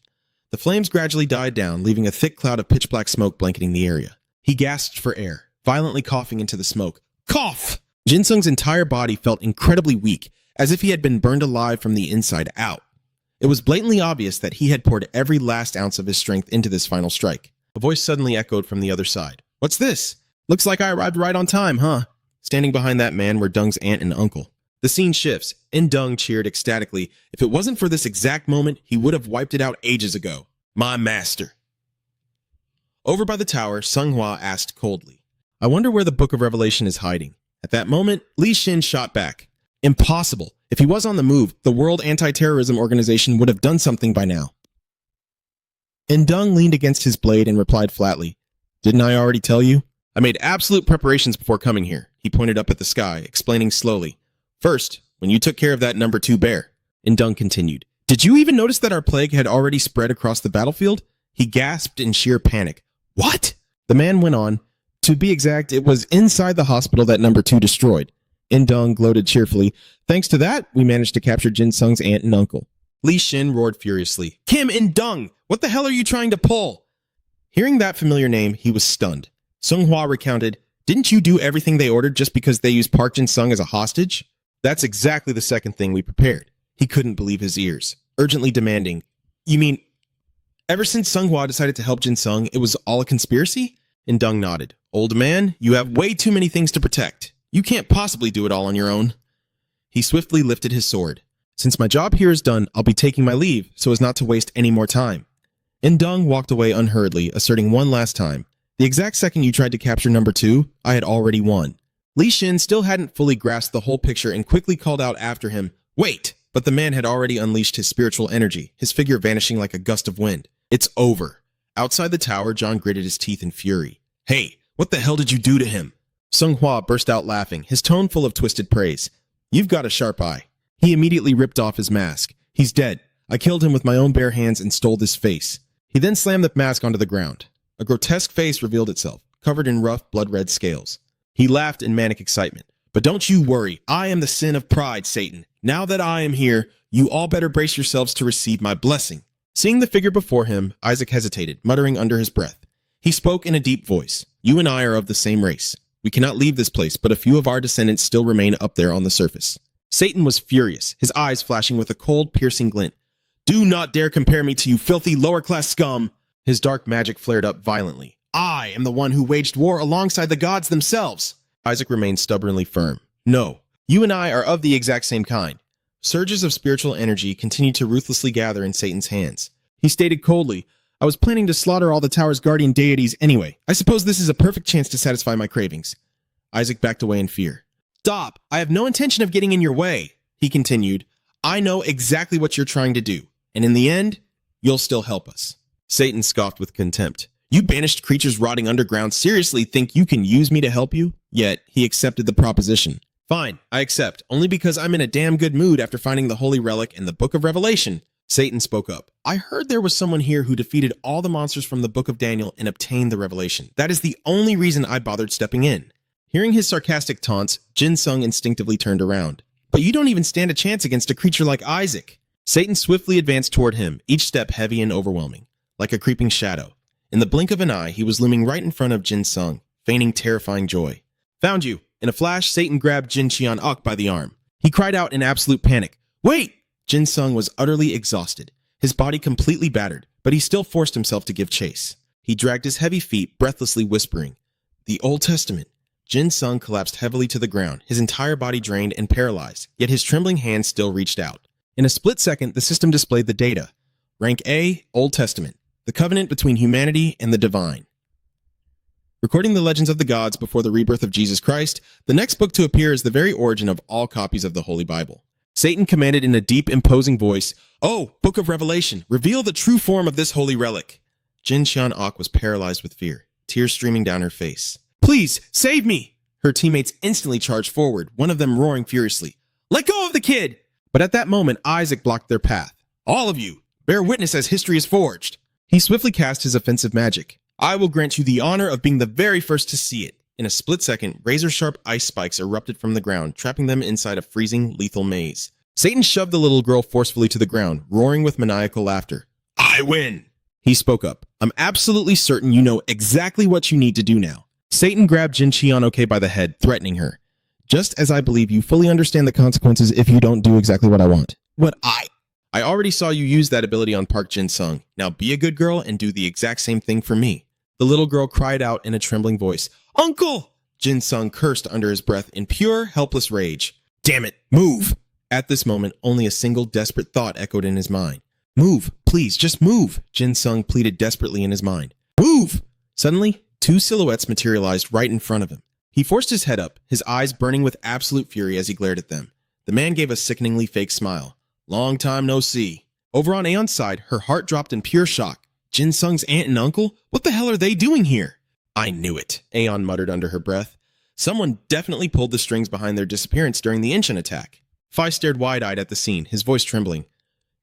The flames gradually died down, leaving a thick cloud of pitch-black smoke blanketing the area. He gasped for air, violently coughing into the smoke. Cough! Jin-sung's entire body felt incredibly weak, as if he had been burned alive from the inside out. It was blatantly obvious that he had poured every last ounce of his strength into this final strike. A voice suddenly echoed from the other side. What's this? Looks like I arrived right on time, huh? Standing behind that man were Dung's aunt and uncle. The scene shifts, and Dung cheered ecstatically. If it wasn't for this exact moment, he would have wiped it out ages ago. My master. Over by the tower, Manhwa asked coldly, I wonder where the Book of Revelation is hiding. At that moment, Li Xin shot back. Impossible. If he was on the move, the World Anti-Terrorism Organization would have done something by now. And Dung leaned against his blade and replied flatly, Didn't I already tell you? I made absolute preparations before coming here. He pointed up at the sky, explaining slowly. First, when you took care of that number 2 bear. And Dung continued, Did you even notice that our plague had already spread across the battlefield? He gasped in sheer panic. What? The man went on. To be exact, it was inside the hospital that number 2 destroyed. Indung gloated cheerfully. Thanks to that, we managed to capture Jin-sung's aunt and uncle. Li Xin roared furiously. Kim Indung! What the hell are you trying to pull? Hearing that familiar name, he was stunned. Manhwa recounted, Didn't you do everything they ordered just because they used Park Jin-sung as a hostage? That's exactly the second thing we prepared. He couldn't believe his ears, urgently demanding, You mean, ever since Manhwa decided to help Jin-sung, it was all a conspiracy? Indung nodded. Old man, you have way too many things to protect. You can't possibly do it all on your own. He swiftly lifted his sword. Since my job here is done, I'll be taking my leave so as not to waste any more time. Indung walked away unhurriedly, asserting one last time, The exact second you tried to capture number 2, I had already won. Li Xin still hadn't fully grasped the whole picture and quickly called out after him, Wait! But the man had already unleashed his spiritual energy, his figure vanishing like a gust of wind. It's over. Outside the tower, John gritted his teeth in fury. Hey, what the hell did you do to him? Manhwa burst out laughing, his tone full of twisted praise. You've got a sharp eye. He immediately ripped off his mask. He's dead. I killed him with my own bare hands and stole this face. He then slammed the mask onto the ground. A grotesque face revealed itself, covered in rough, blood-red scales. He laughed in manic excitement. But don't you worry, I am the sin of pride, Satan. Now that I am here, you all better brace yourselves to receive my blessing. Seeing the figure before him, Isaac hesitated, muttering under his breath. He spoke in a deep voice. You and I are of the same race. We cannot leave this place, but a few of our descendants still remain up there on the surface. Satan was furious, his eyes flashing with a cold, piercing glint. Do not dare compare me to you filthy lower-class scum! His dark magic flared up violently. I am the one who waged war alongside the gods themselves! Isaac remained stubbornly firm. No, you and I are of the exact same kind. Surges of spiritual energy continued to ruthlessly gather in Satan's hands. He stated coldly, I was planning to slaughter all the tower's guardian deities anyway. I suppose this is a perfect chance to satisfy my cravings. Isaac backed away in fear. Stop! I have no intention of getting in your way, he continued. I know exactly what you're trying to do, and in the end, you'll still help us. Satan scoffed with contempt. You banished creatures rotting underground seriously think you can use me to help you? Yet, he accepted the proposition. Fine, I accept, only because I'm in a damn good mood after finding the Holy Relic in the Book of Revelation. Satan spoke up. I heard there was someone here who defeated all the monsters from the Book of Daniel and obtained the Revelation. That is the only reason I bothered stepping in. Hearing his sarcastic taunts, Jin-sung instinctively turned around. But you don't even stand a chance against a creature like Isaac. Satan swiftly advanced toward him, each step heavy and overwhelming, like a creeping shadow. In the blink of an eye, he was looming right in front of Jin-sung, feigning terrifying joy. Found you. In a flash, Satan grabbed Jin Qian-ok by the arm. He cried out in absolute panic. Wait! Jin-sung was utterly exhausted, his body completely battered, but he still forced himself to give chase. He dragged his heavy feet, breathlessly whispering, The Old Testament. Jin-sung collapsed heavily to the ground, his entire body drained and paralyzed, yet his trembling hands still reached out. In a split second, the system displayed the data. Rank A, Old Testament, the covenant between humanity and the divine. Recording the legends of the gods before the rebirth of Jesus Christ, the next book to appear is the very origin of all copies of the Holy Bible. Satan commanded in a deep, imposing voice, "Oh, Book of Revelation, reveal the true form of this holy relic." Jin Xian-ok was paralyzed with fear, tears streaming down her face. "Please, save me!" Her teammates instantly charged forward, one of them roaring furiously, "Let go of the kid!" But at that moment, Isaac blocked their path. "All of you, bear witness as history is forged." He swiftly cast his offensive magic. "I will grant you the honor of being the very first to see it." In a split second, razor-sharp ice spikes erupted from the ground, trapping them inside a freezing, lethal maze. Satan shoved the little girl forcefully to the ground, roaring with maniacal laughter. "I win!" He spoke up. "I'm absolutely certain you know exactly what you need to do now." Satan grabbed Jin Xian-ok by the head, threatening her. "Just as I believe you fully understand the consequences if you don't do exactly what I want." I already saw you use that ability on Park Jin-sung. Now be a good girl and do the exact same thing for me." The little girl cried out in a trembling voice. "Uncle!" Jin-sung cursed under his breath in pure, helpless rage. "Damn it, move!" At this moment, only a single desperate thought echoed in his mind. "Move, please, just move," Jin-sung pleaded desperately in his mind. "Move!" Suddenly, two silhouettes materialized right in front of him. He forced his head up, his eyes burning with absolute fury as he glared at them. The man gave a sickeningly fake smile. "Long time no see." Over on Aeon's side, her heart dropped in pure shock. Jin-sung's aunt and uncle? What the hell are they doing here? "I knew it," Aeon muttered under her breath. Someone definitely pulled the strings behind their disappearance during the Incheon attack. Fi stared wide-eyed at the scene, his voice trembling.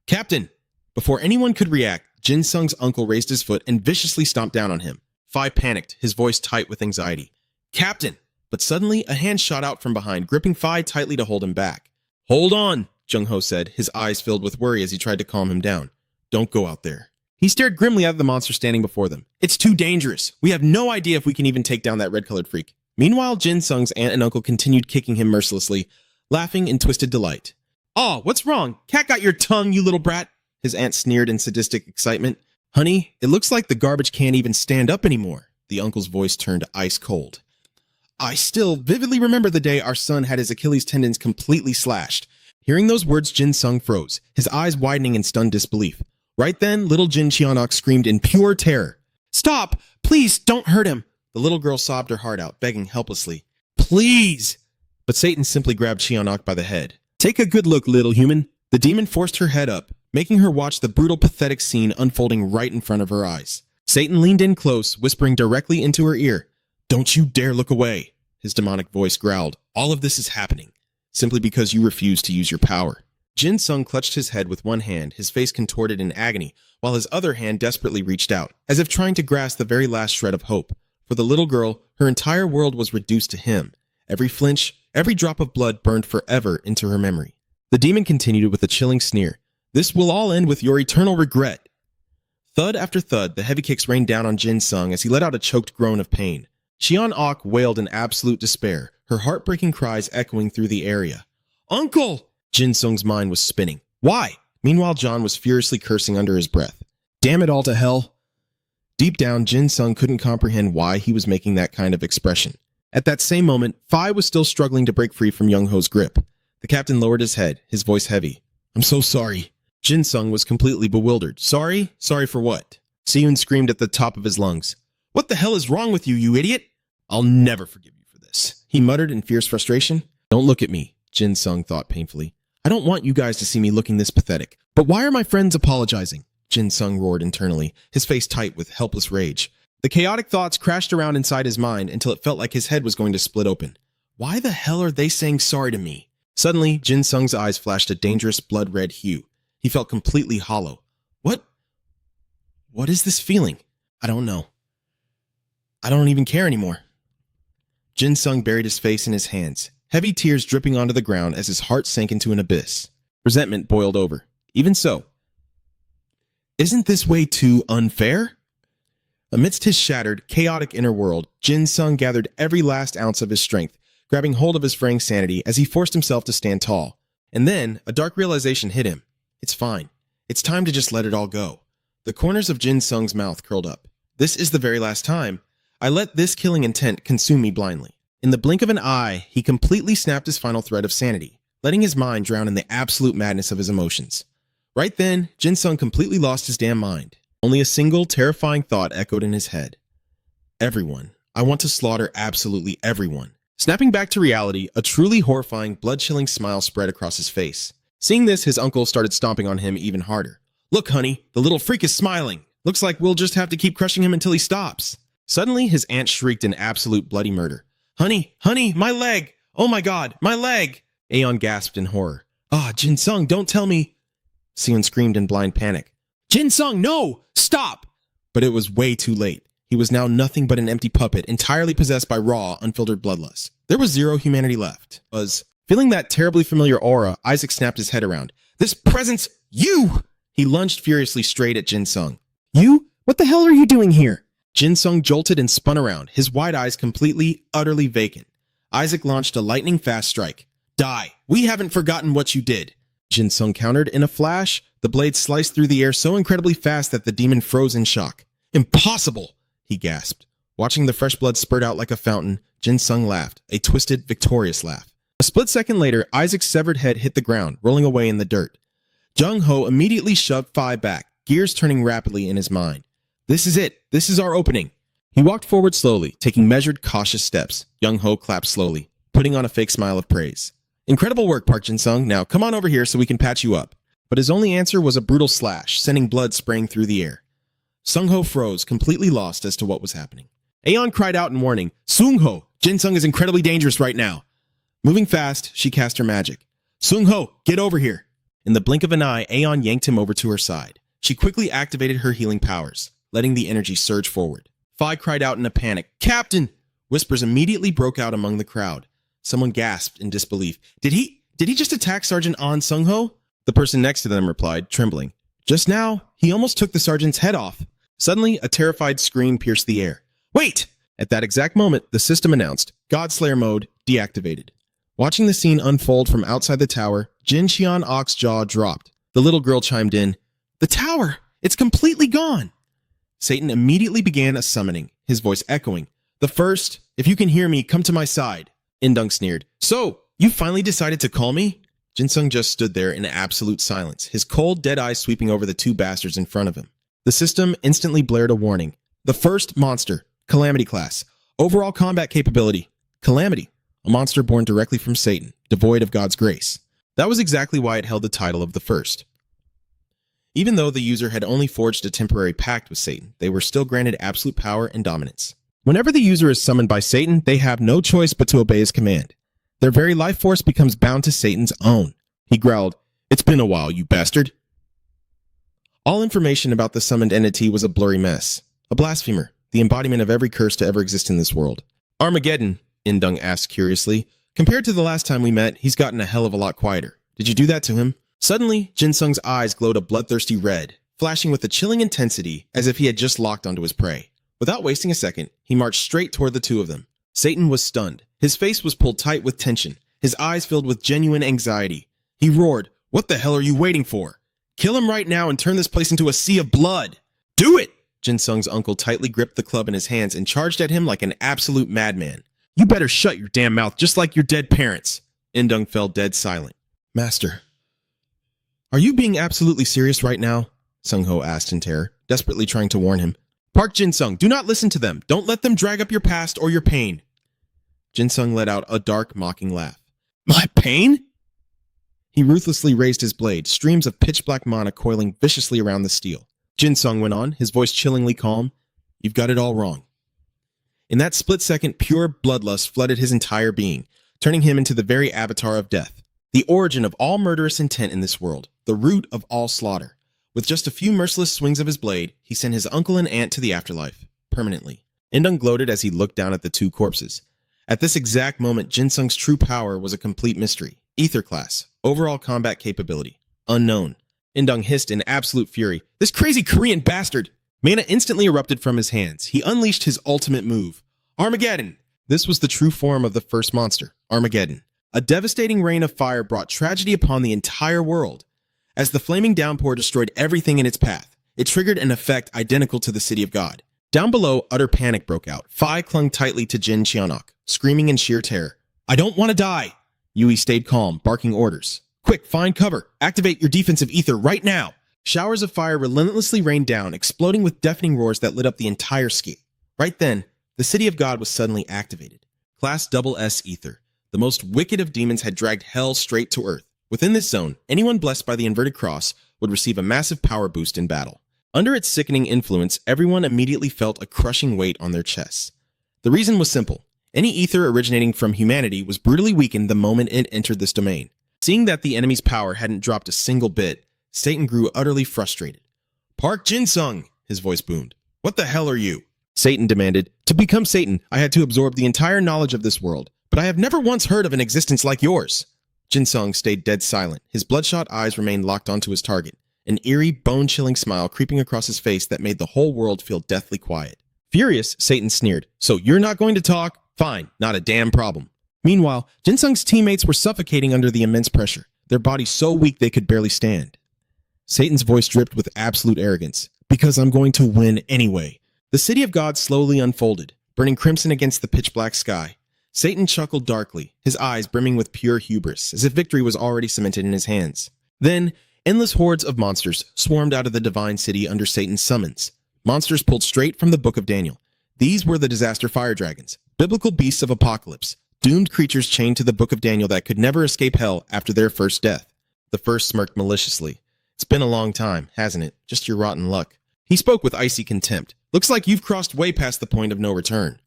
"Captain!" Before anyone could react, Jin-sung's uncle raised his foot and viciously stomped down on him. Fi panicked, his voice tight with anxiety. "Captain!" But suddenly, a hand shot out from behind, gripping Fi tightly to hold him back. "Hold on!" Jung-ho said, his eyes filled with worry as he tried to calm him down. "Don't go out there." He stared grimly at the monster standing before them. "It's too dangerous. We have no idea if we can even take down that red-colored freak." Meanwhile, Jin-sung's aunt and uncle continued kicking him mercilessly, laughing in twisted delight. "Aw, what's wrong? Cat got your tongue, you little brat!" His aunt sneered in sadistic excitement. "Honey, it looks like the garbage can't even stand up anymore." The uncle's voice turned ice cold. "I still vividly remember the day our son had his Achilles tendons completely slashed." Hearing those words, Jin-sung froze, his eyes widening in stunned disbelief. Right then, little Jin Xian-ok screamed in pure terror. "Stop! Please, don't hurt him!" The little girl sobbed her heart out, begging helplessly. "Please!" But Satan simply grabbed Xian-ok by the head. "Take a good look, little human." The demon forced her head up, making her watch the brutal, pathetic scene unfolding right in front of her eyes. Satan leaned in close, whispering directly into her ear. "Don't you dare look away," his demonic voice growled. "All of this is happening simply because you refuse to use your power." Jin-sung clutched his head with one hand, his face contorted in agony, while his other hand desperately reached out, as if trying to grasp the very last shred of hope. For the little girl, her entire world was reduced to him. Every flinch, every drop of blood burned forever into her memory. The demon continued with a chilling sneer. "This will all end with your eternal regret." Thud after thud, the heavy kicks rained down on Jin-sung as he let out a choked groan of pain. Xian-ok wailed in absolute despair, her heartbreaking cries echoing through the area. "Uncle!" Jin-sung's mind was spinning. "Why?" Meanwhile, John was furiously cursing under his breath. "Damn it all to hell." Deep down, Jin-sung couldn't comprehend why he was making that kind of expression. At that same moment, Fi was still struggling to break free from Young-ho's grip. The captain lowered his head, his voice heavy. "I'm so sorry." Jin-sung was completely bewildered. "Sorry? Sorry for what?" Seyun screamed at the top of his lungs. "What the hell is wrong with you, you idiot?" "I'll never forgive you for this," he muttered in fierce frustration. "Don't look at me," Jin-sung thought painfully. "I don't want you guys to see me looking this pathetic. But why are my friends apologizing?" Jin-sung roared internally, his face tight with helpless rage. The chaotic thoughts crashed around inside his mind until it felt like his head was going to split open. Why the hell are they saying sorry to me? Suddenly, Jin-sung's eyes flashed a dangerous blood-red hue. He felt completely hollow. What is this feeling? I don't know. I don't even care anymore. Jin-sung buried his face in his hands, heavy tears dripping onto the ground as his heart sank into an abyss. Resentment boiled over. Even so, isn't this way too unfair? Amidst his shattered, chaotic inner world, Jin-sung gathered every last ounce of his strength, grabbing hold of his fraying sanity as he forced himself to stand tall. And then, a dark realization hit him. It's fine. It's time to just let it all go. The corners of Jin-sung's mouth curled up. This is the very last time. I let this killing intent consume me blindly. In the blink of an eye, he completely snapped his final thread of sanity, letting his mind drown in the absolute madness of his emotions. Right then, Jin-sung completely lost his damn mind. Only a single, terrifying thought echoed in his head. Everyone, I want to slaughter absolutely everyone. Snapping back to reality, a truly horrifying, blood-chilling smile spread across his face. Seeing this, his uncle started stomping on him even harder. Look, honey, the little freak is smiling. Looks like we'll just have to keep crushing him until he stops. Suddenly, his aunt shrieked in absolute bloody murder. Honey, my leg! Oh my god, my leg! Aeon gasped in horror. Jin-sung, don't tell me. Seon screamed in blind panic. Jin-sung, no! Stop! But it was way too late. He was now nothing but an empty puppet, entirely possessed by raw, unfiltered bloodlust. There was zero humanity left. Feeling that terribly familiar aura, Isaac snapped his head around. This presence, you! He lunged furiously straight at Jin-sung.
You? What the hell are you doing here?
Jin-sung jolted and spun around, his wide eyes completely, utterly vacant. Isaac launched a lightning-fast strike. Die! We haven't forgotten what you did! Jin-sung countered. In a flash, the blade sliced through the air so incredibly fast that the demon froze in shock. Impossible! He gasped. Watching the fresh blood spurt out like a fountain, Jin-sung laughed, a twisted, victorious laugh. A split second later, Isaac's severed head hit the ground, rolling away in the dirt. Jung-ho immediately shoved Phi back, gears turning rapidly in his mind. This is it. This is our opening. He walked forward slowly, taking measured, cautious steps. Jung-ho clapped slowly, putting on a fake smile of praise. Incredible work, Park Jin-sung. Now come on over here so we can patch you up. But his only answer was a brutal slash, sending blood spraying through the air. Sung-ho froze, completely lost as to what was happening. Aeon cried out in warning, Sung-ho, Jin-sung is incredibly dangerous right now. Moving fast, she cast her magic. Sung-ho, get over here. In the blink of an eye, Aeon yanked him over to her side. She quickly activated her healing powers, letting the energy surge forward. Phi cried out in a panic, Captain! Whispers immediately broke out among the crowd. Someone gasped in disbelief. Did he just attack Sergeant An Sung-ho? The person next to them replied, trembling. Just now, he almost took the sergeant's head off. Suddenly, a terrified scream pierced the air. Wait! At that exact moment, the system announced, Godslayer mode deactivated. Watching the scene unfold from outside the tower, Jin Xian-ok's jaw dropped. The little girl chimed in, The tower! It's completely gone! Satan immediately began a summoning, his voice echoing. The first, if you can hear me, come to my side. Indung sneered. So, you finally decided to call me? Jin-sung just stood there in absolute silence, his cold, dead eyes sweeping over the two bastards in front of him. The system instantly blared a warning. The first monster, Calamity class. Overall combat capability, Calamity. A monster born directly from Satan, devoid of God's grace. That was exactly why it held the title of the first. Even though the user had only forged a temporary pact with Satan, they were still granted absolute power and dominance. Whenever the user is summoned by Satan, they have no choice but to obey his command. Their very life force becomes bound to Satan's own. He growled, It's been a while, you bastard. All information about the summoned entity was a blurry mess. A blasphemer, the embodiment of every curse to ever exist in this world. Armageddon, Indung asked curiously. Compared to the last time we met, he's gotten a hell of a lot quieter. Did you do that to him? Suddenly, Jin-sung's eyes glowed a bloodthirsty red, flashing with a chilling intensity as if he had just locked onto his prey. Without wasting a second, he marched straight toward the two of them. Satan was stunned. His face was pulled tight with tension, his eyes filled with genuine anxiety. He roared, What the hell are you waiting for? Kill him right now and turn this place into a sea of blood! Do it! Jin-sung's uncle tightly gripped the club in his hands and charged at him like an absolute madman. You better shut your damn mouth just like your dead parents. Indung fell dead silent. Master, are you being absolutely serious right now? Sung-ho asked in terror, desperately trying to warn him. Park Jin-sung, do not listen to them. Don't let them drag up your past or your pain. Jin-sung let out a dark, mocking laugh. My pain? He ruthlessly raised his blade, streams of pitch-black mana coiling viciously around the steel. Jin-sung went on, his voice chillingly calm. You've got it all wrong. In that split second, pure bloodlust flooded his entire being, turning him into the very avatar of death. The origin of all murderous intent in this world, the root of all slaughter. With just a few merciless swings of his blade, he sent his uncle and aunt to the afterlife, permanently. Indung gloated as he looked down at the two corpses. At this exact moment, Jin-sung's true power was a complete mystery. Ether class, overall combat capability, unknown. Indung hissed in absolute fury. This crazy Korean bastard! Mana instantly erupted from his hands. He unleashed his ultimate move. Armageddon! This was the true form of the first monster, Armageddon. A devastating rain of fire brought tragedy upon the entire world. As the flaming downpour destroyed everything in its path, it triggered an effect identical to the City of God. Down below, utter panic broke out. Phi clung tightly to Jin Xian-ok, screaming in sheer terror. I don't want to die! Yui stayed calm, barking orders. Quick, find cover. Activate your defensive ether right now. Showers of fire relentlessly rained down, exploding with deafening roars that lit up the entire ski. Right then, The City of God was suddenly activated. Class SS Ether, the most wicked of demons, had dragged hell straight to earth. Within this zone, anyone blessed by the inverted cross would receive a massive power boost in battle. Under its sickening influence, everyone immediately felt a crushing weight on their chests. The reason was simple. Any ether originating from humanity was brutally weakened the moment it entered this domain. Seeing that the enemy's power hadn't dropped a single bit, Satan grew utterly frustrated. "Park Jinsung," his voice boomed. "What the hell are you?" Satan demanded. "To become Satan, I had to absorb the entire knowledge of this world, but I have never once heard of an existence like yours." Jinsung stayed dead silent. His bloodshot eyes remained locked onto his target, an eerie, bone-chilling smile creeping across his face that made the whole world feel deathly quiet. Furious, Satan sneered. "So you're not going to talk? Fine, not a damn problem." Meanwhile, Jinsung's teammates were suffocating under the immense pressure, their bodies so weak they could barely stand. Satan's voice dripped with absolute arrogance. "Because I'm going to win anyway." The City of God slowly unfolded, burning crimson against the pitch-black sky. Satan chuckled darkly, his eyes brimming with pure hubris, as if victory was already cemented in his hands. Then, endless hordes of monsters swarmed out of the divine city under Satan's summons. Monsters pulled straight from the Book of Daniel. These were the disaster fire dragons, biblical beasts of apocalypse, doomed creatures chained to the Book of Daniel that could never escape hell after their first death. The first smirked maliciously. "It's been a long time, hasn't it? Just your rotten luck." He spoke with icy contempt. "Looks like you've crossed way past the point of no return."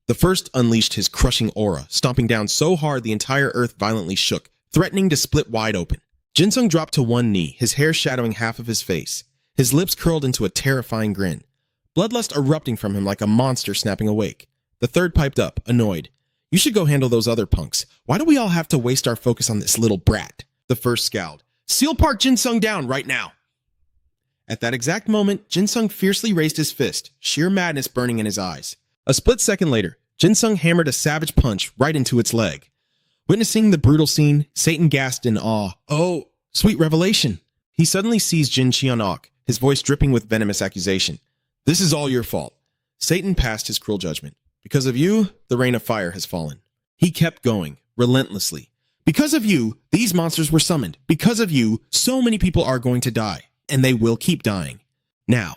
The first unleashed his crushing aura, stomping down so hard the entire earth violently shook, threatening to split wide open. Jinsung dropped to one knee, his hair shadowing half of his face. His lips curled into a terrifying grin, bloodlust erupting from him like a monster snapping awake. The third piped up, annoyed. "You should go handle those other punks. Why do we all have to waste our focus on this little brat?" The first scowled. "Seal Park Jinsung down right now." At that exact moment, Jinsung fiercely raised his fist, sheer madness burning in his eyes. A split second later, Jinsung hammered a savage punch right into its leg. Witnessing the brutal scene, Satan gasped in awe. "Oh, sweet revelation." He suddenly seized Jin Cheon-ok, his voice dripping with venomous accusation. "This is all your fault." Satan passed his cruel judgment. "Because of you, the rain of fire has fallen." He kept going, relentlessly. "Because of you, these monsters were summoned. Because of you, so many people are going to die, and they will keep dying. Now,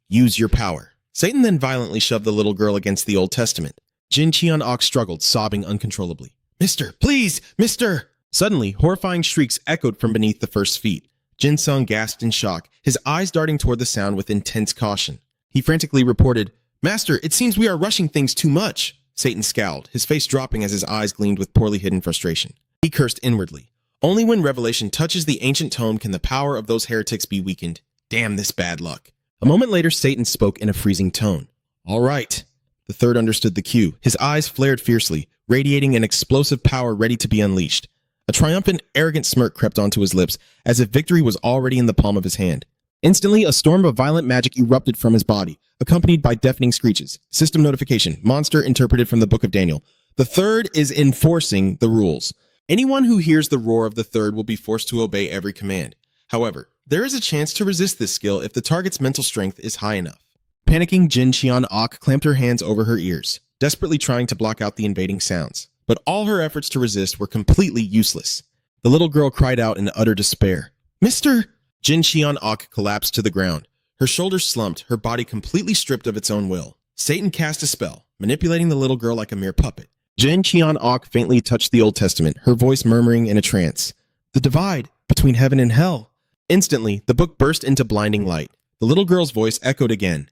use your power." Satan then violently shoved the little girl against the Old Testament. Jin Cheon-ok struggled, sobbing uncontrollably. "Mister, please, mister!" Suddenly, horrifying shrieks echoed from beneath the first's feet. Jinsung gasped in shock, his eyes darting toward the sound with intense caution. He frantically reported, "Master, it seems we are rushing things too much." Satan scowled, his face dropping as his eyes gleamed with poorly hidden frustration. He cursed inwardly. Only when revelation touches the ancient tome can the power of those heretics be weakened. Damn this bad luck. A moment later, Satan spoke in a freezing tone. "All right." The third understood the cue. His eyes flared fiercely, radiating an explosive power ready to be unleashed. A triumphant, arrogant smirk crept onto his lips, as if victory was already in the palm of his hand. Instantly, a storm of violent magic erupted from his body, accompanied by deafening screeches. System notification. Monster interpreted from the Book of Daniel. The third is enforcing the rules. Anyone who hears the roar of the third will be forced to obey every command. However, there is a chance to resist this skill if the target's mental strength is high enough. Panicking, Jin Cheon-ok clamped her hands over her ears, desperately trying to block out the invading sounds. But all her efforts to resist were completely useless. The little girl cried out in utter despair. "Mister!" Jin Cheon-ok collapsed to the ground. Her shoulders slumped, her body completely stripped of its own will. Satan cast a spell, manipulating the little girl like a mere puppet. Jin Cheon-ok faintly touched the Old Testament, her voice murmuring in a trance. "The divide between heaven and hell." Instantly, the book burst into blinding light. The little girl's voice echoed again.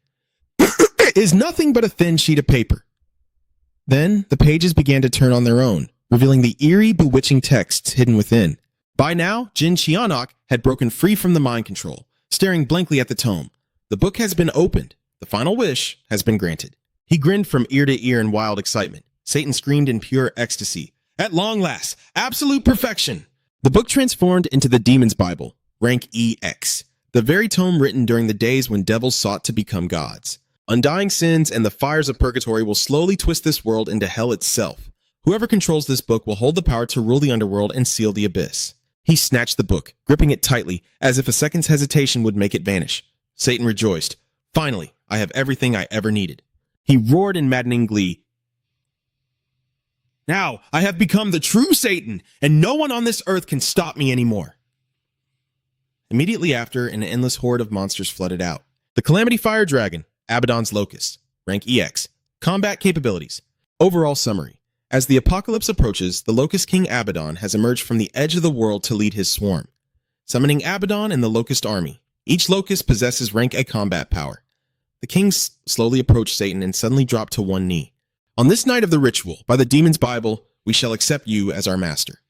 "Is nothing but a thin sheet of paper." Then, the pages began to turn on their own, revealing the eerie, bewitching texts hidden within. By now, Jin Cheon-ok had broken free from the mind control, staring blankly at the tome. The book has been opened. The final wish has been granted. He grinned from ear to ear in wild excitement. Satan screamed in pure ecstasy. "At long last, absolute perfection!" The book transformed into the Demon's Bible, rank EX, the very tome written during the days when devils sought to become gods. Undying sins and the fires of purgatory will slowly twist this world into hell itself. Whoever controls this book will hold the power to rule the underworld and seal the abyss. He snatched the book, gripping it tightly, as if a second's hesitation would make it vanish. Satan rejoiced. "Finally, I have everything I ever needed." He roared in maddening glee. "Now, I have become the true Satan, and no one on this earth can stop me anymore." Immediately after, an endless horde of monsters flooded out. The Calamity Fire Dragon, Abaddon's Locust, rank EX,
Combat capabilities. Overall summary. As the apocalypse approaches, the Locust King Abaddon has emerged from the edge of the world to lead his swarm, summoning Abaddon and the Locust Army. Each Locust possesses rank A combat power. The kings slowly approach Satan and suddenly drop to one knee. On this night of the ritual, by the demon's Bible, we shall accept you as our master.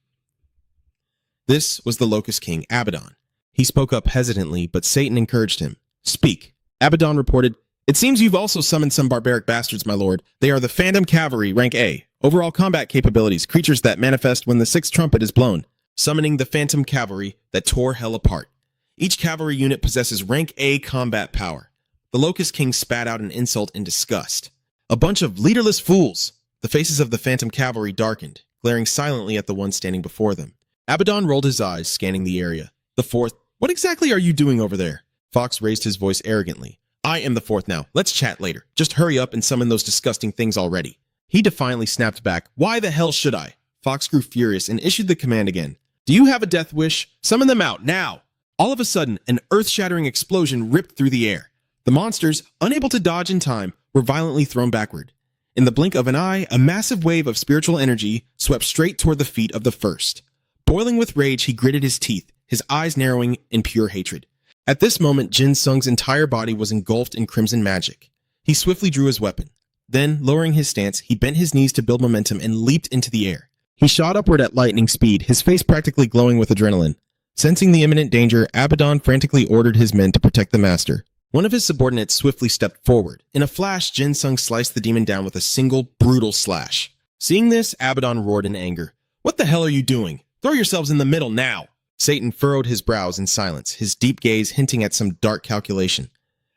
This was the Locust King Abaddon. He spoke up hesitantly, but Satan encouraged him. Speak. Abaddon reported, "It seems you've also summoned some barbaric bastards, my lord. They are the Phantom Cavalry, rank A. Overall combat capabilities, creatures that manifest when the sixth trumpet is blown. Summoning the Phantom Cavalry that tore hell apart. Each cavalry unit possesses rank A combat power." The Locust King spat out an insult in disgust. "A bunch of leaderless fools." The faces of the Phantom Cavalry darkened, glaring silently at the one standing before them. Abaddon rolled his eyes, scanning the area. The fourth, "What exactly are you doing over there?" Fox raised his voice arrogantly. "I am the fourth now. Let's chat later. Just hurry up and summon those disgusting things already." He defiantly snapped back. "Why the hell should I?" Fox grew furious and issued the command again. "Do you have a death wish? Summon them out, now!" All of a sudden, an earth-shattering explosion ripped through the air. The monsters, unable to dodge in time, were violently thrown backward. In the blink of an eye, a massive wave of spiritual energy swept straight toward the feet of the first. Boiling with rage, he gritted his teeth, his eyes narrowing in pure hatred. At this moment, Jin Sung's entire body was engulfed in crimson magic. He swiftly drew his weapon. Then, lowering his stance, he bent his knees to build momentum and leaped into the air. He shot upward at lightning speed, his face practically glowing with adrenaline. Sensing the imminent danger, Abaddon frantically ordered his men to protect the master. One of his subordinates swiftly stepped forward. In a flash, Jin Sung sliced the demon down with a single, brutal slash. Seeing this, Abaddon roared in anger. "What the hell are you doing? Throw yourselves in the middle now!" Satan furrowed his brows in silence, his deep gaze hinting at some dark calculation.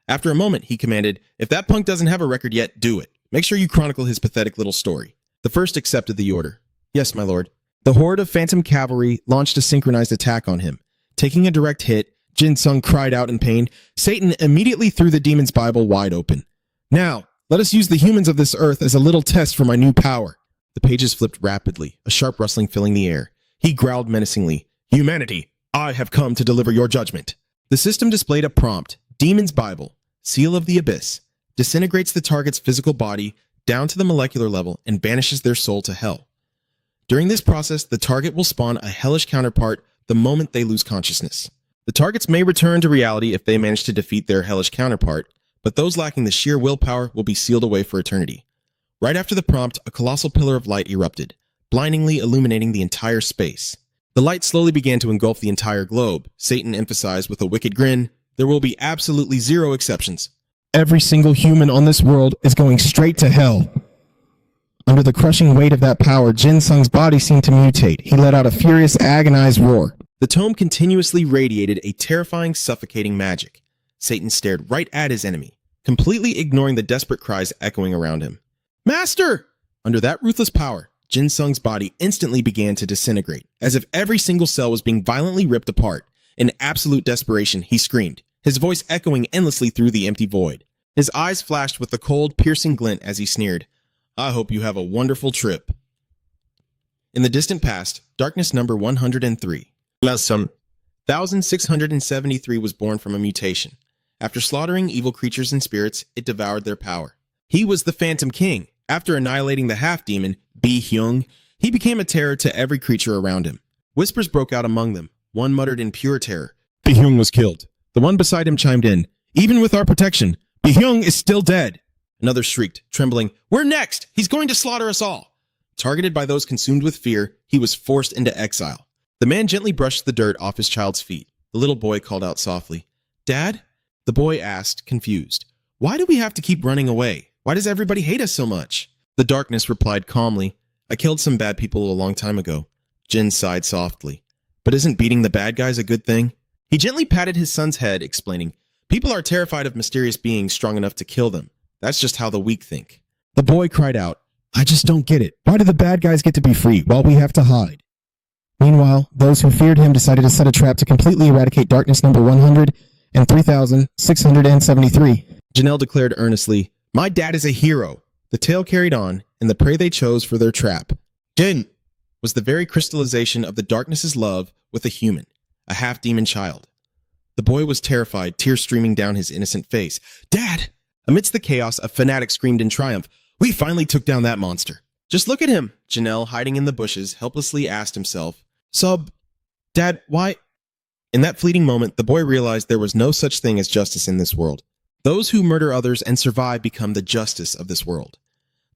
After a moment, he commanded, "If that punk doesn't have a record yet, do it. Make sure you chronicle his pathetic little story." The first accepted the order. "Yes, my lord." The horde of Phantom Cavalry launched a synchronized attack on him. Taking a direct hit, Jin Sung cried out in pain. Satan immediately threw the demon's Bible wide open. "Now, let us use the humans of this earth as a little test for my new power." The pages flipped rapidly, a sharp rustling filling the air. He growled menacingly, "Humanity, I have come to deliver your judgment." The system displayed a prompt, Demon's Bible, Seal of the Abyss, disintegrates the target's physical body down to the molecular level and banishes their soul to hell. During this process, the target will spawn a hellish counterpart the moment they lose consciousness. The targets may return to reality if they manage to defeat their hellish counterpart, but those lacking the sheer willpower will be sealed away for eternity. Right after the prompt, a colossal pillar of light erupted, blindingly illuminating the entire space. The light slowly began to engulf the entire globe. Satan emphasized with a wicked grin, "There will be absolutely zero exceptions."
Every single human on this world is going straight to hell. Under the crushing weight of that power, Jin Sung's body seemed to mutate. He let out a furious, agonized roar.
The tome continuously radiated a terrifying, suffocating magic. Satan stared right at his enemy, completely ignoring the desperate cries echoing around him. "Master!" Under that ruthless power, Jin Sung's body instantly began to disintegrate, as if every single cell was being violently ripped apart. In absolute desperation, he screamed, his voice echoing endlessly through the empty void. His eyes flashed with a cold, piercing glint as he sneered, "I hope you have a wonderful trip." In the distant past, darkness number 103. Lesson 1673 was born from a mutation. After slaughtering evil creatures and spirits, it devoured their power. He was the Phantom King. After annihilating the half-demon, Bi Hyung, he became a terror to every creature around him. Whispers broke out among them. One muttered in pure terror, "Bi Hyung was killed." The one beside him chimed in, "Even with our protection, Bi Hyung is still dead." Another shrieked, trembling, "We're next! He's going to slaughter us all!" Targeted by those consumed with fear, he was forced into exile. The man gently brushed the dirt off his child's feet. The little boy called out softly, "Dad?" The boy asked, confused, "Why do we have to keep running away? Why does everybody hate us so much?" The darkness replied calmly, "I killed some bad people a long time ago." Jin sighed softly. "But isn't beating the bad guys a good thing?" He gently patted his son's head, explaining, "People are terrified of mysterious beings strong enough to kill them. That's just how the weak think."
The boy cried out, "I just don't get it. Why do the bad guys get to be free while we have to hide?" Meanwhile, those who feared him decided to set a trap to completely eradicate darkness number 100 and 3673.
Janelle declared earnestly, "My dad is a hero." The tale carried on, and the prey they chose for their trap, Jin, was the very crystallization of the darkness's love with a human, a half-demon child. The boy was terrified, tears streaming down his innocent face. "Dad!" Amidst the chaos, a fanatic screamed in triumph,
We finally took down that monster. Just look at him, Janelle, hiding in the bushes, helplessly asked himself. Dad, why? In that fleeting moment, the boy realized there was no such thing as justice in this world. Those who murder others and survive become the justice of this world.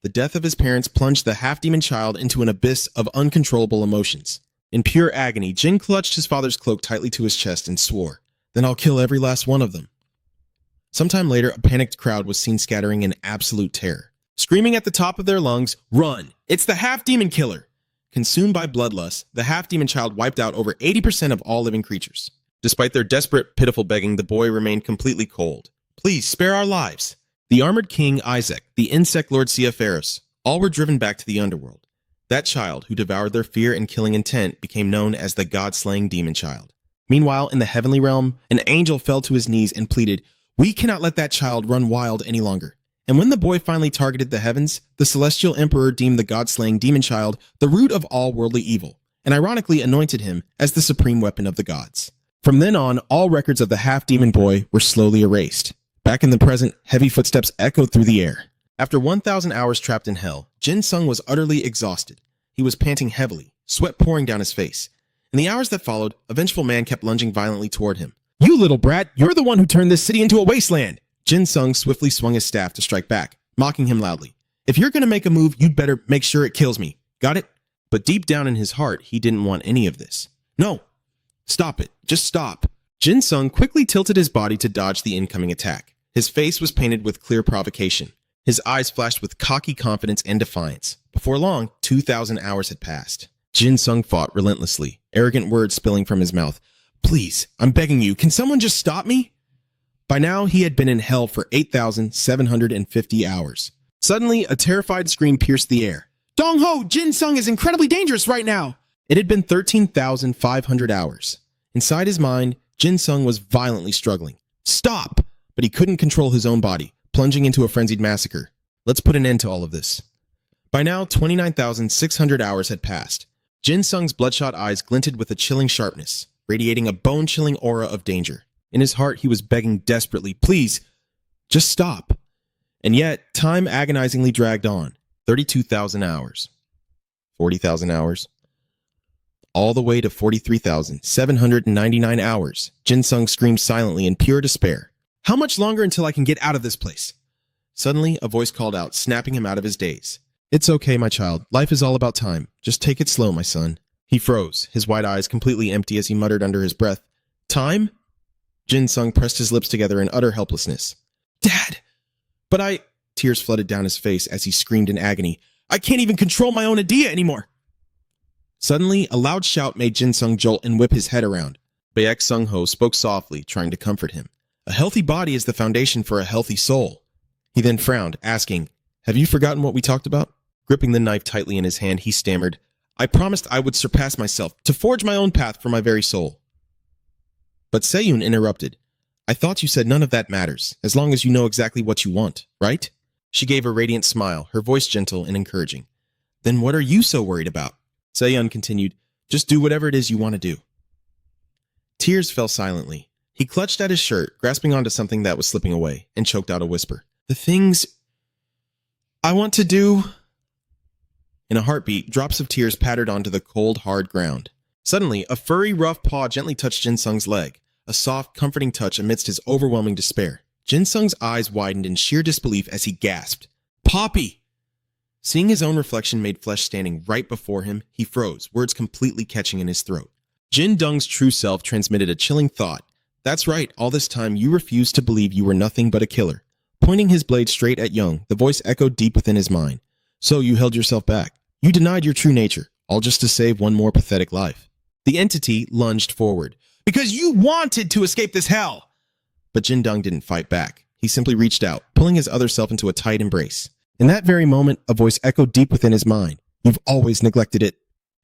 The death of his parents plunged the half-demon child into an abyss of uncontrollable emotions. In pure agony, Jin clutched his father's cloak tightly to his chest and swore, "Then I'll kill every last one of them." Sometime later, a panicked crowd was seen scattering in absolute terror, screaming at the top of their lungs, "Run! It's the half-demon killer!" Consumed by bloodlust, the half-demon child wiped out over 80% of all living creatures. Despite their desperate, pitiful begging, the boy remained completely cold. "Please, spare our lives." The armored king Isaac, the insect lord Seaferos, all were driven back to the underworld. That child, who devoured their fear and killing intent, became known as the god-slaying demon child. Meanwhile, in the heavenly realm, an angel fell to his knees and pleaded, "We cannot let that child run wild any longer." And when the boy finally targeted the heavens, the celestial emperor deemed the god-slaying demon child the root of all worldly evil, and ironically anointed him as the supreme weapon of the gods. From then on, all records of the half-demon boy were slowly erased. Back in the present, heavy footsteps echoed through the air. After 1,000 hours trapped in hell, Jin Sung was utterly exhausted. He was panting heavily, sweat pouring down his face. In the hours that followed, a vengeful man kept lunging violently toward him. "You little brat, you're the one who turned this city into a wasteland!" Jin Sung swiftly swung his staff to strike back, mocking him loudly. "If you're gonna make a move, you'd better make sure it kills me. Got it?" But deep down in his heart, he didn't want any of this. "No! Stop it. Just stop." Jin Sung quickly tilted his body to dodge the incoming attack. His face was painted with clear provocation. His eyes flashed with cocky confidence and defiance. Before long, 2,000 hours had passed. Jin Sung fought relentlessly, arrogant words spilling from his mouth. "Please, I'm begging you, can someone just stop me?" By now, he had been in hell for 8,750 hours. Suddenly, a terrified scream pierced the air. "Dong-ho, Jin Sung is incredibly dangerous right now!" It had been 13,500 hours. Inside his mind, Jin Sung was violently struggling. "Stop!" But he couldn't control his own body, plunging into a frenzied massacre. Let's put an end to all of this. By now, 29,600 hours had passed. Jin Sung's bloodshot eyes glinted with a chilling sharpness, radiating a bone-chilling aura of danger. In his heart, he was begging desperately, "Please, just stop." And yet, time agonizingly dragged on. 32,000 hours. 40,000 hours. All the way to 43,799 hours. Jin Sung screamed silently in pure despair. "How much longer until I can get out of this place?" Suddenly, a voice called out, snapping him out of his daze. "It's okay, my child. Life is all about time. Just take it slow, my son." He froze, his wide eyes completely empty as he muttered under his breath, "Time?" Jin Sung pressed his lips together in utter helplessness. "Dad! But I—" Tears flooded down his face as he screamed in agony. "I can't even control my own idea anymore!" Suddenly, a loud shout made Jin Sung jolt and whip his head around. Baek Sung-ho spoke softly, trying to comfort him. "A healthy body is the foundation for a healthy soul." He then frowned, asking, "Have you forgotten what we talked about?" Gripping the knife tightly in his hand, he stammered, "I promised I would surpass myself, to forge my own path for my very soul." But Seyun interrupted. "I thought you said none of that matters, as long as you know exactly what you want, right?" She gave a radiant smile, her voice gentle and encouraging. "Then what are you so worried about?" Seyun continued, "Just do whatever it is you want to do." Tears fell silently. He clutched at his shirt, grasping onto something that was slipping away, and choked out a whisper. "The things I want to do..." In a heartbeat, drops of tears pattered onto the cold, hard ground. Suddenly, a furry, rough paw gently touched Jin Sung's leg, a soft, comforting touch amidst his overwhelming despair. Jin Sung's eyes widened in sheer disbelief as he gasped, "Poppy!" Seeing his own reflection made flesh standing right before him, he froze, words completely catching in his throat. Jin Dung's true self transmitted a chilling thought. "That's right, all this time you refused to believe you were nothing but a killer." Pointing his blade straight at Young, the voice echoed deep within his mind. "So you held yourself back. You denied your true nature, all just to save one more pathetic life." The entity lunged forward. "Because you wanted to escape this hell!" But Jin Dung didn't fight back. He simply reached out, pulling his other self into a tight embrace. In that very moment, a voice echoed deep within his mind. "You've always neglected it."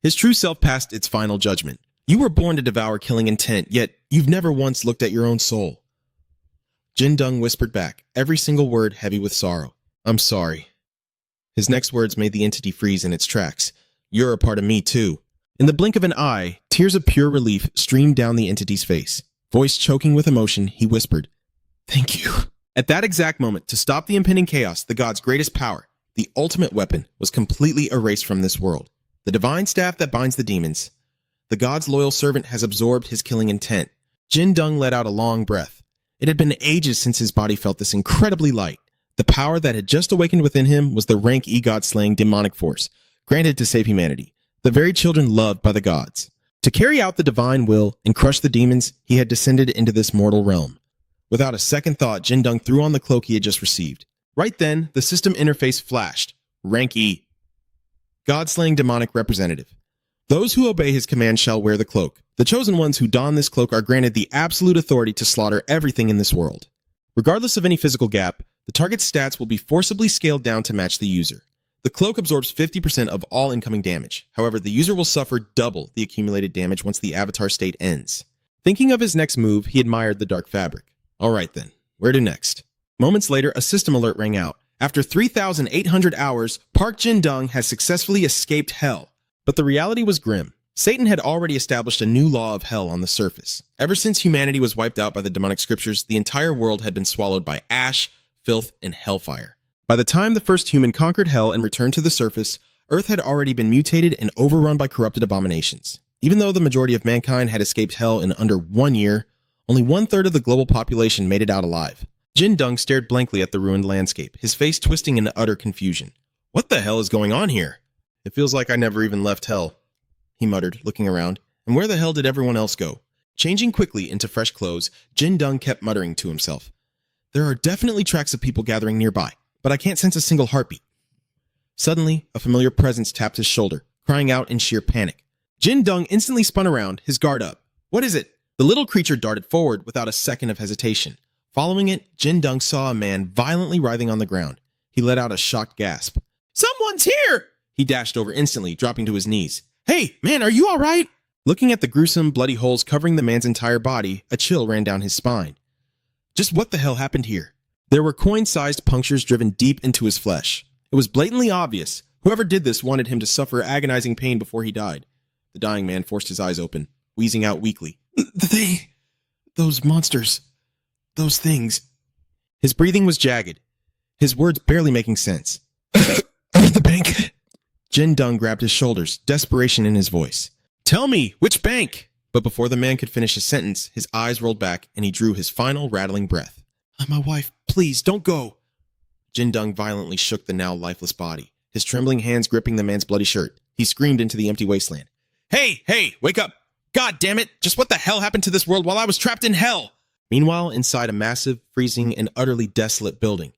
His true self passed its final judgment. "You were born to devour killing intent, yet you've never once looked at your own soul." Jin Dung whispered back, every single word heavy with sorrow. "I'm sorry." His next words made the entity freeze in its tracks. "You're a part of me, too." In the blink of an eye, tears of pure relief streamed down the entity's face. Voice choking with emotion, he whispered, "Thank you." At that exact moment, to stop the impending chaos, the god's greatest power, the ultimate weapon, was completely erased from this world. The divine staff that binds the demons. The god's loyal servant has absorbed his killing intent. Jin Dung let out a long breath. It had been ages since his body felt this incredibly light. The power that had just awakened within him was the rank E god-slaying demonic force, granted to save humanity, the very children loved by the gods. To carry out the divine will and crush the demons, he had descended into this mortal realm. Without a second thought, Jin Dung threw on the cloak he had just received. Right then, the system interface flashed. Rank E. God-slaying demonic representative. Those who obey his command shall wear the cloak. The chosen ones who don this cloak are granted the absolute authority to slaughter everything in this world. Regardless of any physical gap, the target's stats will be forcibly scaled down to match the user. The cloak absorbs 50% of all incoming damage. However, the user will suffer double the accumulated damage once the avatar state ends. Thinking of his next move, he admired the dark fabric. Alright then, where to next? Moments later, a system alert rang out. After 3,800 hours, Park Jin Dung has successfully escaped hell. But the reality was grim. Satan had already established a new law of hell on the surface. Ever since humanity was wiped out by the demonic scriptures, the entire world had been swallowed by ash, filth, and hellfire. By the time the first human conquered hell and returned to the surface, Earth had already been mutated and overrun by corrupted abominations. Even though the majority of mankind had escaped hell in under 1 year, only 1/3 of the global population made it out alive. Jin Dung stared blankly at the ruined landscape, his face twisting in utter confusion. What the hell is going on here? It feels like I never even left hell, he muttered, looking around. And where the hell did everyone else go? Changing quickly into fresh clothes, Jin Dung kept muttering to himself. There are definitely tracks of people gathering nearby, but I can't sense a single heartbeat. Suddenly, a familiar presence tapped his shoulder, crying out in sheer panic. Jin Dung instantly spun around, his guard up. What is it? The little creature darted forward without a second of hesitation. Following it, Jin Dung saw a man violently writhing on the ground. He let out a shocked gasp. Someone's here! He dashed over instantly, dropping to his knees. Hey, man, are you all right? Looking at the gruesome, bloody holes covering the man's entire body, a chill ran down his spine. Just what the hell happened here? There were coin-sized punctures driven deep into his flesh. It was blatantly obvious. Whoever did this wanted him to suffer agonizing pain before he died. The dying man forced his eyes open, wheezing out weakly. Those monsters. Those things. His breathing was jagged, his words barely making sense. The bank. Jin Dung grabbed his shoulders, desperation in his voice. Tell me, which bank? But before the man could finish his sentence, his eyes rolled back and he drew his final rattling breath. My wife, please, don't go. Jin Dung violently shook the now lifeless body, his trembling hands gripping the man's bloody shirt. He screamed into the empty wasteland. Hey, wake up! God damn it! Just what the hell happened to this world while I was trapped in hell? Meanwhile, inside a massive, freezing, and utterly desolate building,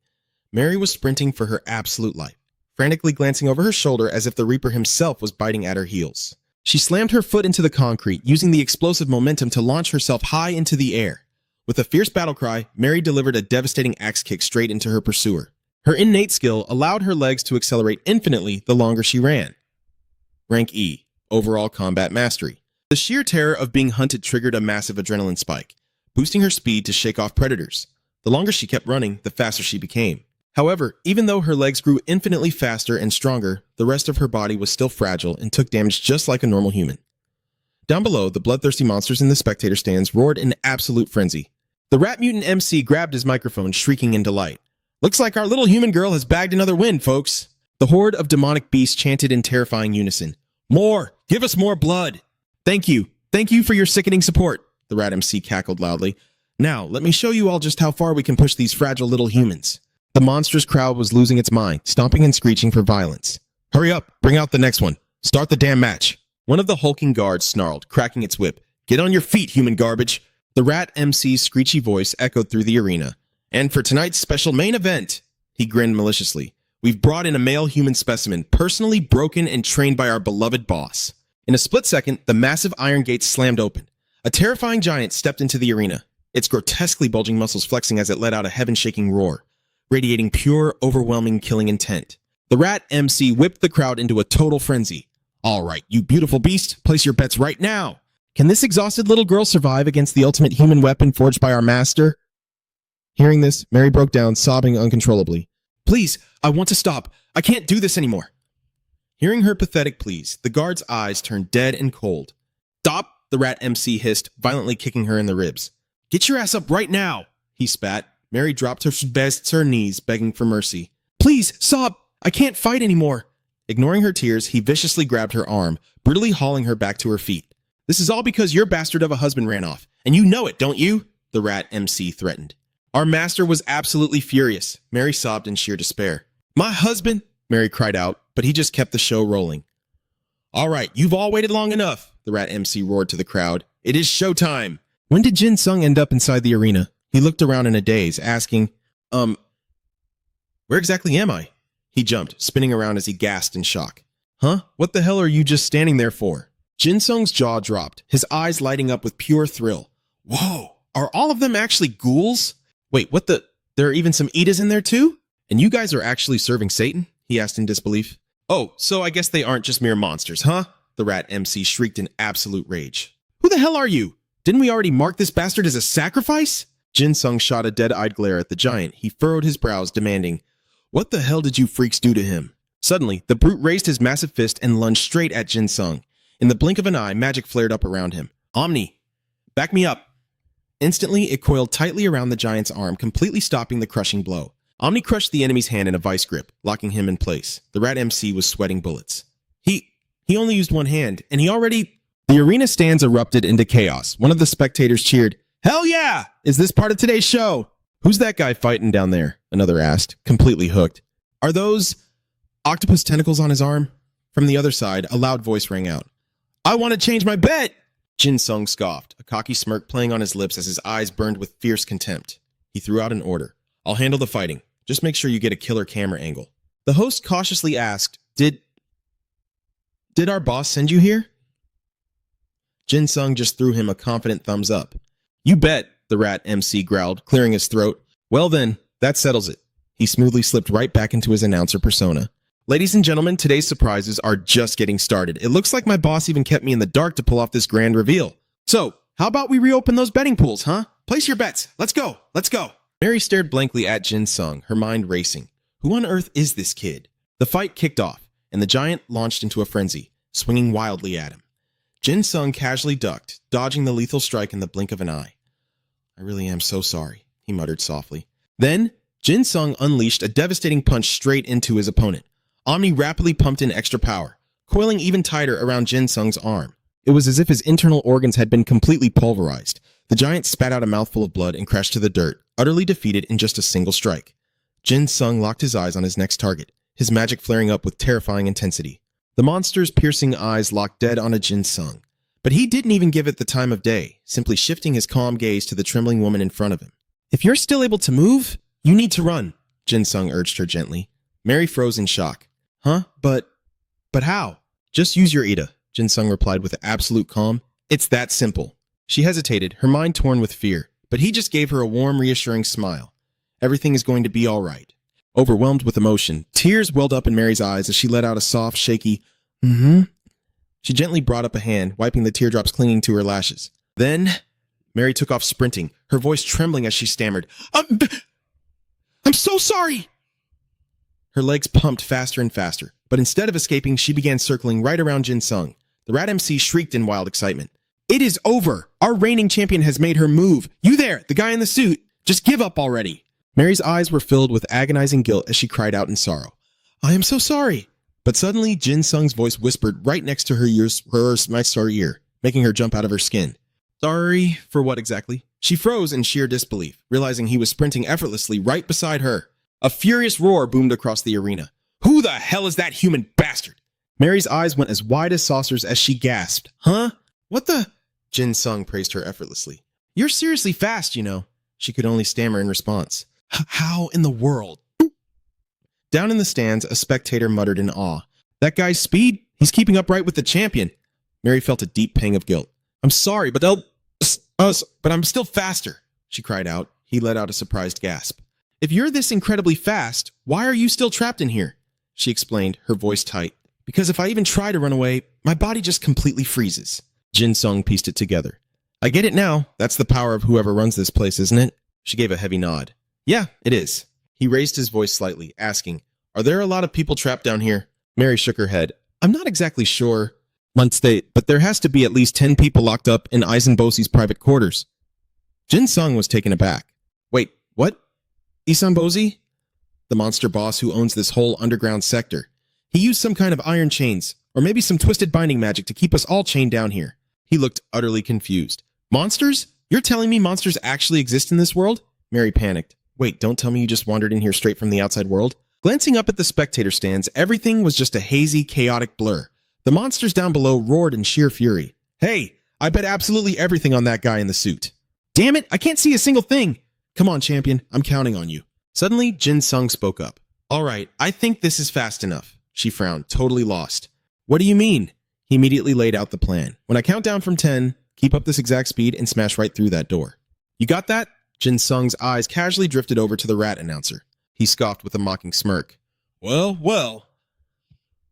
Mary was sprinting for her absolute life, frantically glancing over her shoulder as if the Reaper himself was biting at her heels. She slammed her foot into the concrete, using the explosive momentum to launch herself high into the air. With a fierce battle cry, Mary delivered a devastating axe kick straight into her pursuer. Her innate skill allowed her legs to accelerate infinitely the longer she ran. Rank E, Overall Combat Mastery. The sheer terror of being hunted triggered a massive adrenaline spike, boosting her speed to shake off predators. The longer she kept running, the faster she became. However, even though her legs grew infinitely faster and stronger, the rest of her body was still fragile and took damage just like a normal human. Down below, the bloodthirsty monsters in the spectator stands roared in absolute frenzy. The rat mutant MC grabbed his microphone, shrieking in delight. Looks like our little human girl has bagged another win, folks. The horde of demonic beasts chanted in terrifying unison. More! Give us more blood! Thank you for your sickening support, the rat MC cackled loudly. Now, let me show you all just how far we can push these fragile little humans. The monstrous crowd was losing its mind, stomping and screeching for violence. Hurry up, bring out the next one. Start the damn match. One of the hulking guards snarled, cracking its whip. Get on your feet, human garbage. The rat MC's screechy voice echoed through the arena. And for tonight's special main event, he grinned maliciously, we've brought in a male human specimen, personally broken and trained by our beloved boss. In a split second, the massive iron gates slammed open. A terrifying giant stepped into the arena, its grotesquely bulging muscles flexing as it let out a heaven-shaking roar, radiating pure, overwhelming killing intent. The rat MC whipped the crowd into a total frenzy. All right, you beautiful beast, place your bets right now. Can this exhausted little girl survive against the ultimate human weapon forged by our master? Hearing this, Mary broke down, sobbing uncontrollably. Please, I want to stop. I can't do this anymore. Hearing her pathetic pleas, the guard's eyes turned dead and cold. Stop, the rat MC hissed, violently kicking her in the ribs. Get your ass up right now, he spat. Mary dropped her knees, begging for mercy. Please, stop. I can't fight anymore. Ignoring her tears, he viciously grabbed her arm, brutally hauling her back to her feet. This is all because your bastard of a husband ran off, and you know it, don't you? The rat MC threatened. Our master was absolutely furious. Mary sobbed in sheer despair. My husband? Mary cried out, but he just kept the show rolling. All right, you've all waited long enough, the rat MC roared to the crowd. It is showtime. When did Jin Sung end up inside the arena? He looked around in a daze, asking, where exactly am I? He jumped, spinning around as he gasped in shock. Huh? What the hell are you just standing there for? Jin Sung's jaw dropped, his eyes lighting up with pure thrill. Whoa, are all of them actually ghouls? Wait, what the? There are even some Idas in there too? And you guys are actually serving Satan? He asked in disbelief. Oh, so I guess they aren't just mere monsters, huh? The rat MC shrieked in absolute rage. Who the hell are you? Didn't we already mark this bastard as a sacrifice? Jin Sung shot a dead-eyed glare at the giant. He furrowed his brows, demanding, What the hell did you freaks do to him? Suddenly, the brute raised his massive fist and lunged straight at Jin Sung. In the blink of an eye, magic flared up around him. Omni, back me up. Instantly, it coiled tightly around the giant's arm, completely stopping the crushing blow. Omni crushed the enemy's hand in a vice grip, locking him in place. The rat MC was sweating bullets. He only used one hand, and he already... The arena stands erupted into chaos. One of the spectators cheered, Hell yeah! Is this part of today's show? Who's that guy fighting down there? Another asked, completely hooked. Are those octopus tentacles on his arm? From the other side, a loud voice rang out. I want to change my bet! Jin Sung scoffed, a cocky smirk playing on his lips as his eyes burned with fierce contempt. He threw out an order. I'll handle the fighting. Just make sure you get a killer camera angle. The host cautiously asked, Did our boss send you here? Jin Sung just threw him a confident thumbs up. You bet, the rat MC growled, clearing his throat. Well then, that settles it. He smoothly slipped right back into his announcer persona. Ladies and gentlemen, today's surprises are just getting started. It looks like my boss even kept me in the dark to pull off this grand reveal. So, how about we reopen those betting pools, huh? Place your bets. Let's go. Let's go. Mary stared blankly at Jin Sung, her mind racing. Who on earth is this kid? The fight kicked off, and the giant launched into a frenzy, swinging wildly at him. Jin Sung casually ducked, dodging the lethal strike in the blink of an eye. I really am so sorry, he muttered softly. Then, Jin Sung unleashed a devastating punch straight into his opponent. Omni rapidly pumped in extra power, coiling even tighter around Jin Sung's arm. It was as if his internal organs had been completely pulverized. The giant spat out a mouthful of blood and crashed to the dirt, utterly defeated in just a single strike. Jin Sung locked his eyes on his next target, his magic flaring up with terrifying intensity. The monster's piercing eyes locked dead onto Jin Sung. But he didn't even give it the time of day, simply shifting his calm gaze to the trembling woman in front of him. If you're still able to move, you need to run, Jin Sung urged her gently. Mary froze in shock. Huh? But how? Just use your Ida, Jin Sung replied with absolute calm. It's that simple. She hesitated, her mind torn with fear, but he just gave her a warm, reassuring smile. Everything is going to be all right. Overwhelmed with emotion, tears welled up in Mary's eyes as she let out a soft, shaky, She gently brought up a hand, wiping the teardrops clinging to her lashes. Then, Mary took off sprinting, her voice trembling as she stammered, I'm so sorry! Her legs pumped faster and faster, but instead of escaping, she began circling right around Jin Sung. The rat MC shrieked in wild excitement. It is over! Our reigning champion has made her move! You there, the guy in the suit! Just give up already! Mary's eyes were filled with agonizing guilt as she cried out in sorrow. I am so sorry! But suddenly, Jin Sung's voice whispered right next to her ear, making her jump out of her skin. Sorry for what exactly? She froze in sheer disbelief, realizing he was sprinting effortlessly right beside her. A furious roar boomed across the arena. Who the hell is that human bastard? Mary's eyes went as wide as saucers as she gasped. Huh? What the? Jin Sung praised her effortlessly. You're seriously fast, you know. She could only stammer in response. How in the world? Down in the stands, a spectator muttered in awe. That guy's speed? He's keeping up right with the champion. Mary felt a deep pang of guilt. I'm sorry, but I'm still faster, she cried out. He let out a surprised gasp. If you're this incredibly fast, why are you still trapped in here? She explained, her voice tight. Because if I even try to run away, my body just completely freezes. Jin Sung pieced it together. I get it now. That's the power of whoever runs this place, isn't it? She gave a heavy nod. Yeah, it is. He raised his voice slightly, asking, Are there a lot of people trapped down here? Mary shook her head. I'm not exactly sure. But there has to be at least 10 people locked up in Isenbosi's private quarters. Jin Sung was taken aback. Wait, what? Isenbosi? the monster boss who owns this whole underground sector. He used some kind of iron chains, or maybe some twisted binding magic to keep us all chained down here. He looked utterly confused. Monsters? You're telling me monsters actually exist in this world? Mary panicked. Wait, don't tell me you just wandered in here straight from the outside world? Glancing up at the spectator stands, everything was just a hazy, chaotic blur. The monsters down below roared in sheer fury. Hey, I bet absolutely everything on that guy in the suit. Damn it, I can't see a single thing. Come on, champion, I'm counting on you. Suddenly, Jin Sung spoke up. All right, I think this is fast enough. She frowned, totally lost. What do you mean? He immediately laid out the plan. When I count down from 10, keep up this exact speed and smash right through that door. You got that? Jin Sung's eyes casually drifted over to the rat announcer. He scoffed with a mocking smirk. Well.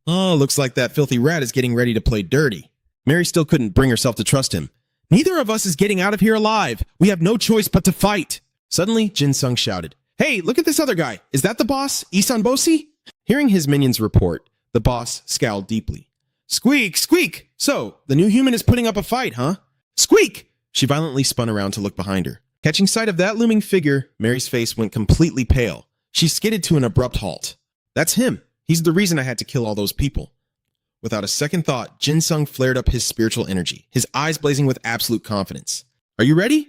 Oh, looks like that filthy rat is getting ready to play dirty. Mary still couldn't bring herself to trust him. Neither of us is getting out of here alive. We have no choice but to fight. Suddenly, Jin Sung shouted. Hey, look at this other guy. Is that the boss, Isan Bosi? Hearing his minions report, the boss scowled deeply. Squeak, squeak! So, the new human is putting up a fight, huh? Squeak! She violently spun around to look behind her. Catching sight of that looming figure, Mary's face went completely pale. She skidded to an abrupt halt. That's him. He's the reason I had to kill all those people. Without a second thought, Jin Sung flared up his spiritual energy, his eyes blazing with absolute confidence. Are you ready?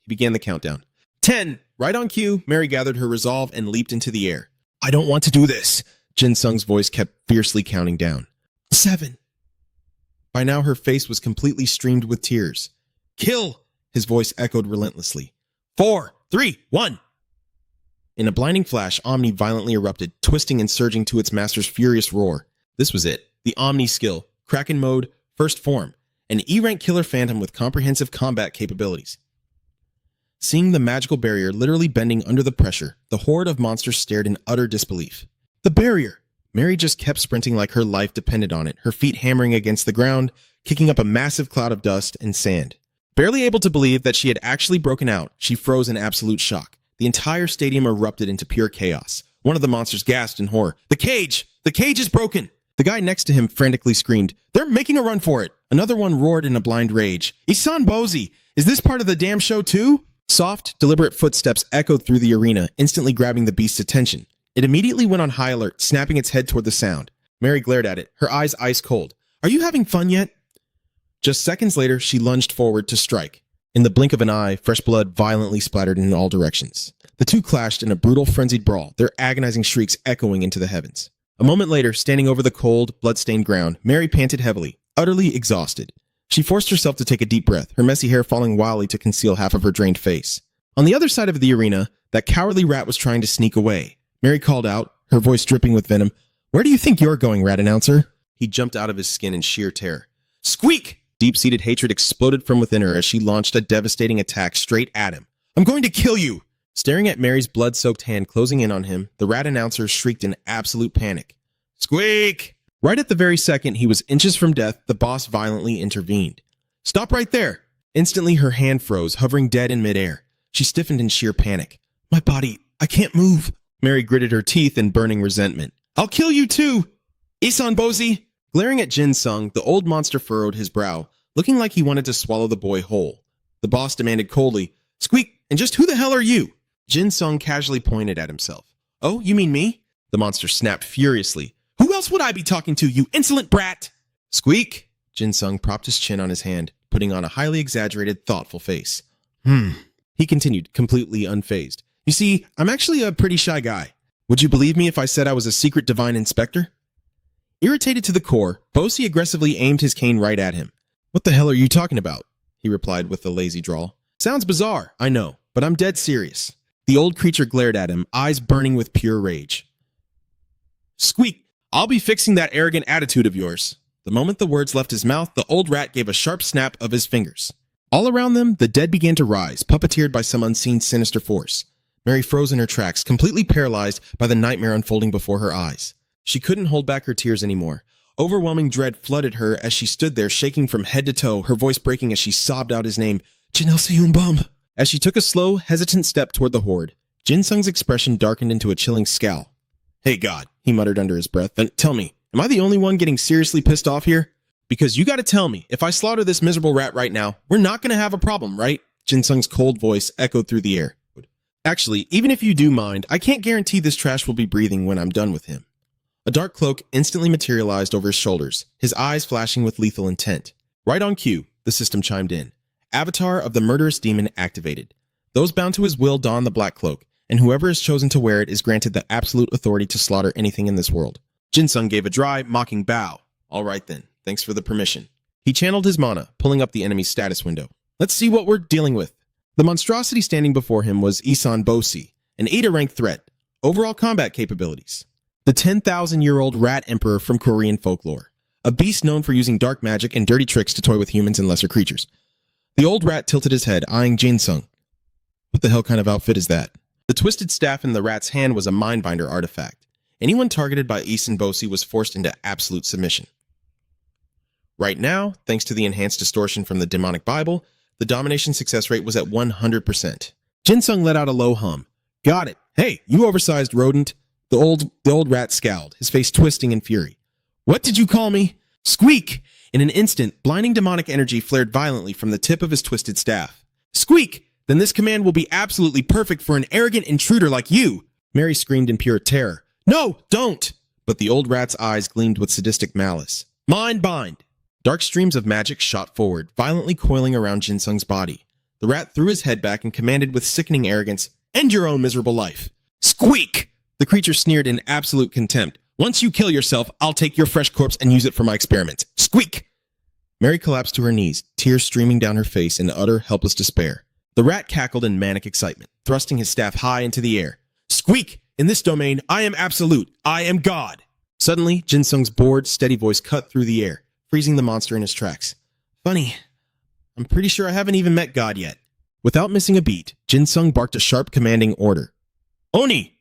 He began the countdown. 10! Right on cue, Mary gathered her resolve and leaped into the air. I don't want to do this. Jin Sung's voice kept fiercely counting down. 7. By now, her face was completely streamed with tears. Kill! His voice echoed relentlessly. 4, 3, 1! In a blinding flash, Omni violently erupted, twisting and surging to its master's furious roar. This was it. The Omni skill, Kraken mode, first form, an E-rank killer phantom with comprehensive combat capabilities. Seeing the magical barrier literally bending under the pressure, the horde of monsters stared in utter disbelief. The barrier! Mary just kept sprinting like her life depended on it, her feet hammering against the ground, kicking up a massive cloud of dust and sand. Barely able to believe that she had actually broken out, she froze in absolute shock. The entire stadium erupted into pure chaos. One of the monsters gasped in horror. The cage! The cage is broken! The guy next to him frantically screamed, They're making a run for it! Another one roared in a blind rage. Isan Bosi! Is this part of the damn show too? Soft, deliberate footsteps echoed through the arena, instantly grabbing the beast's attention. It immediately went on high alert, snapping its head toward the sound. Mary glared at it, her eyes ice cold. Are you having fun yet? Just seconds later, she lunged forward to strike. In the blink of an eye, fresh blood violently splattered in all directions. The two clashed in a brutal, frenzied brawl, their agonizing shrieks echoing into the heavens. A moment later, standing over the cold, blood-stained ground, Mary panted heavily, utterly exhausted. She forced herself to take a deep breath, her messy hair falling wildly to conceal half of her drained face. On the other side of the arena, that cowardly rat was trying to sneak away. Mary called out, her voice dripping with venom. Where do you think you're going, rat announcer? He jumped out of his skin in sheer terror. Squeak! Deep-seated hatred exploded from within her as she launched a devastating attack straight at him. I'm going to kill you! Staring at Mary's blood-soaked hand closing in on him, the rat announcer shrieked in absolute panic. Squeak! Right at the very second he was inches from death, the boss violently intervened. Stop right there! Instantly, her hand froze, hovering dead in midair. She stiffened in sheer panic. My body, I can't move. Mary gritted her teeth in burning resentment. I'll kill you too! Isan Bosi! Glaring at Jin Sung, the old monster furrowed his brow, looking like he wanted to swallow the boy whole. The boss demanded coldly, Squeak, and just who the hell are you? Jin Sung casually pointed at himself. Oh, you mean me? The monster snapped furiously. Who else would I be talking to, you insolent brat? Squeak! Jin Sung propped his chin on his hand, putting on a highly exaggerated, thoughtful face. He continued, completely unfazed. You see, I'm actually a pretty shy guy. Would you believe me if I said I was a secret divine inspector? Irritated to the core, Bosi aggressively aimed his cane right at him. What the hell are you talking about? He replied with a lazy drawl. Sounds bizarre, I know, but I'm dead serious. The old creature glared at him, eyes burning with pure rage. Squeak! I'll be fixing that arrogant attitude of yours. The moment the words left his mouth, the old rat gave a sharp snap of his fingers. All around them, the dead began to rise, puppeteered by some unseen sinister force. Mary froze in her tracks, completely paralyzed by the nightmare unfolding before her eyes. She couldn't hold back her tears anymore. Overwhelming dread flooded her as she stood there, shaking from head to toe, her voice breaking as she sobbed out his name, Jinel Seyumbum. As she took a slow, hesitant step toward the horde, Jin Sung's expression darkened into a chilling scowl. Hey God, he muttered under his breath, then tell me, am I the only one getting seriously pissed off here? Because you gotta tell me, if I slaughter this miserable rat right now, we're not gonna have a problem, right? Jin Sung's cold voice echoed through the air. Actually, even if you do mind, I can't guarantee this trash will be breathing when I'm done with him. A dark cloak instantly materialized over his shoulders, his eyes flashing with lethal intent. Right on cue, the system chimed in. Avatar of the murderous demon activated. Those bound to his will don the black cloak, and whoever is chosen to wear it is granted the absolute authority to slaughter anything in this world. Jinsung gave a dry, mocking bow. All right then, thanks for the permission. He channeled his mana, pulling up the enemy's status window. Let's see what we're dealing with. The monstrosity standing before him was Isan Bosi, an Ada-ranked threat. Overall combat capabilities. The 10,000-year-old rat emperor from Korean folklore. A beast known for using dark magic and dirty tricks to toy with humans and lesser creatures. The old rat tilted his head, eyeing Jinsung. What the hell kind of outfit is that? The twisted staff in the rat's hand was a mindbinder artifact. Anyone targeted by Isan Bosi was forced into absolute submission. Right now, thanks to the enhanced distortion from the demonic Bible, the domination success rate was at 100%. Jinsung let out a low hum. Got it. Hey, you oversized rodent. The old rat scowled, his face twisting in fury. What did you call me? Squeak! In an instant, blinding demonic energy flared violently from the tip of his twisted staff. Squeak! Then this command will be absolutely perfect for an arrogant intruder like you! Mary screamed in pure terror. No, don't! But the old rat's eyes gleamed with sadistic malice. Mind bind! Dark streams of magic shot forward, violently coiling around Jinsung's body. The rat threw his head back and commanded with sickening arrogance, End your own miserable life! Squeak! The creature sneered in absolute contempt. Once you kill yourself, I'll take your fresh corpse and use it for my experiments. Squeak! Mary collapsed to her knees, tears streaming down her face in utter, helpless despair. The rat cackled in manic excitement, thrusting his staff high into the air. Squeak! In this domain, I am absolute. I am God! Suddenly, Jinsung's bored, steady voice cut through the air, freezing the monster in his tracks. Funny, I'm pretty sure I haven't even met God yet. Without missing a beat, Jinsung barked a sharp, commanding order. Oni!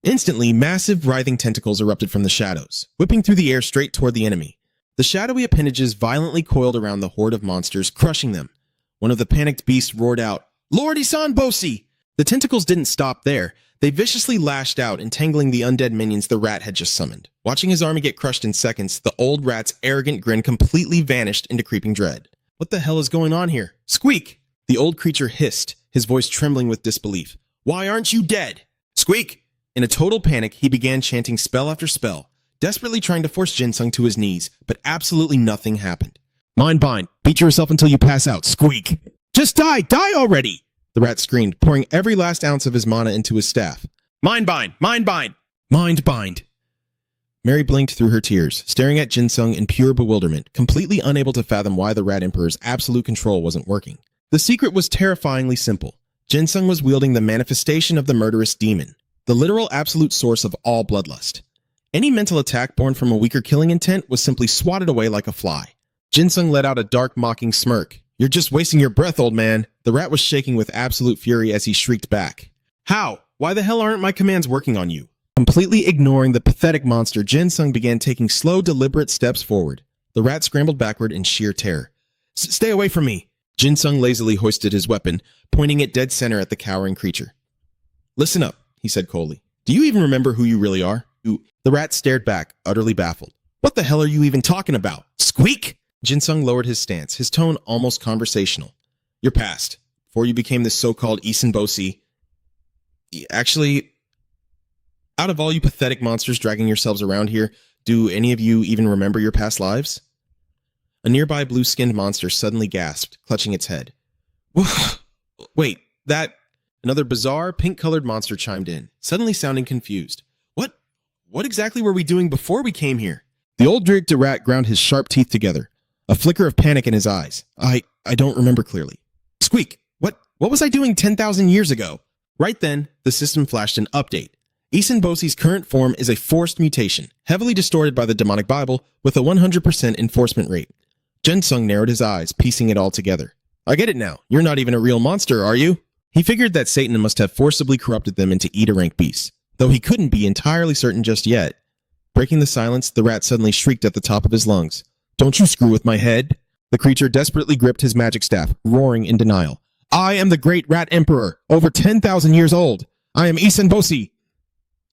Instantly, massive, writhing tentacles erupted from the shadows, whipping through the air straight toward the enemy. The shadowy appendages violently coiled around the horde of monsters, crushing them. One of the panicked beasts roared out, Lord Isan Bosi! The tentacles didn't stop there. They viciously lashed out, entangling the undead minions the rat had just summoned. Watching his army get crushed in seconds, the old rat's arrogant grin completely vanished into creeping dread. What the hell is going on here? Squeak! The old creature hissed, his voice trembling with disbelief. Why aren't you dead? Squeak! In a total panic, he began chanting spell after spell, desperately trying to force Jinsung to his knees, but absolutely nothing happened. Mind bind. Beat yourself until you pass out. Squeak. Just die! Die already! The rat screamed, pouring every last ounce of his mana into his staff. Mind bind! Mind bind! Mind bind! Mary blinked through her tears, staring at Jinsung in pure bewilderment, completely unable to fathom why the Rat Emperor's absolute control wasn't working. The secret was terrifyingly simple. Jinsung was wielding the manifestation of the murderous demon, the literal absolute source of all bloodlust. Any mental attack born from a weaker killing intent was simply swatted away like a fly. Jinsung let out a dark, mocking smirk. You're just wasting your breath, old man. The rat was shaking with absolute fury as he shrieked back. How? Why the hell aren't my commands working on you? Completely ignoring the pathetic monster, Jinsung began taking slow, deliberate steps forward. The rat scrambled backward in sheer terror. Stay away from me! Jinsung lazily hoisted his weapon, pointing it dead center at the cowering creature. Listen up, he said coldly. Do you even remember who you really are? The rat stared back, utterly baffled. What the hell are you even talking about? Squeak! Jinsung lowered his stance, his tone almost conversational. Your past, before you became this so-called Isan Bosi. Actually, out of all you pathetic monsters dragging yourselves around here, do any of you even remember your past lives? A nearby blue-skinned monster suddenly gasped, clutching its head. Wait, that... Another bizarre, pink-colored monster chimed in, suddenly sounding confused. What exactly were we doing before we came here? The old Drigta rat ground his sharp teeth together, a flicker of panic in his eyes. I don't remember clearly. Squeak! What was I doing 10,000 years ago? Right then, the system flashed an update. Isan Bosi's current form is a forced mutation, heavily distorted by the demonic Bible, with a 100% enforcement rate. Jinsung narrowed his eyes, piecing it all together. I get it now. You're not even a real monster, are you? He figured that Satan must have forcibly corrupted them into Eta-rank beasts, though he couldn't be entirely certain just yet. Breaking the silence, the rat suddenly shrieked at the top of his lungs. Don't you screw with my head! The creature desperately gripped his magic staff, roaring in denial. I am the great Rat Emperor, over 10,000 years old! I am Isan Bosi!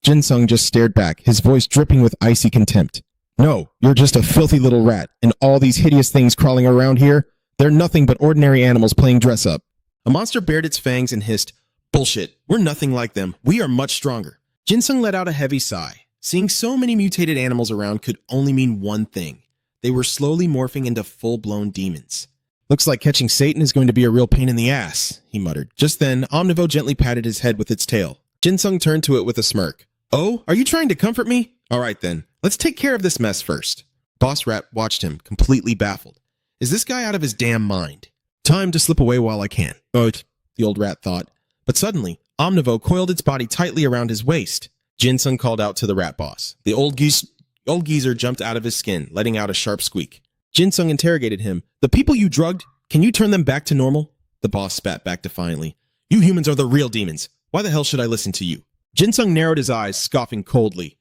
Jinsung just stared back, his voice dripping with icy contempt. No, you're just a filthy little rat, and all these hideous things crawling around here, they're nothing but ordinary animals playing dress-up. A monster bared its fangs and hissed, Bullshit. We're nothing like them. We are much stronger. Jinsung let out a heavy sigh. Seeing so many mutated animals around could only mean one thing. They were slowly morphing into full-blown demons.
Looks like catching Satan is going to be a real pain in the ass, he muttered. Just then, Omnivo gently patted his head with its tail. Jinsung turned to it with a smirk.
Oh, are you trying to comfort me? All right then, let's take care of this mess first.
Boss Rat watched him, completely baffled.
Is this guy out of his damn mind?
Time to slip away while I can.
The old rat thought. But suddenly, Omnivo coiled its body tightly around his waist. Jinsung called out to the rat boss. The old geezer jumped out of his skin, letting out a sharp squeak. Jinsung interrogated him. The people you drugged, can you turn them back to normal? The boss spat back defiantly. You humans are the real demons. Why the hell should I listen to you? Jinsung narrowed his eyes, scoffing coldly.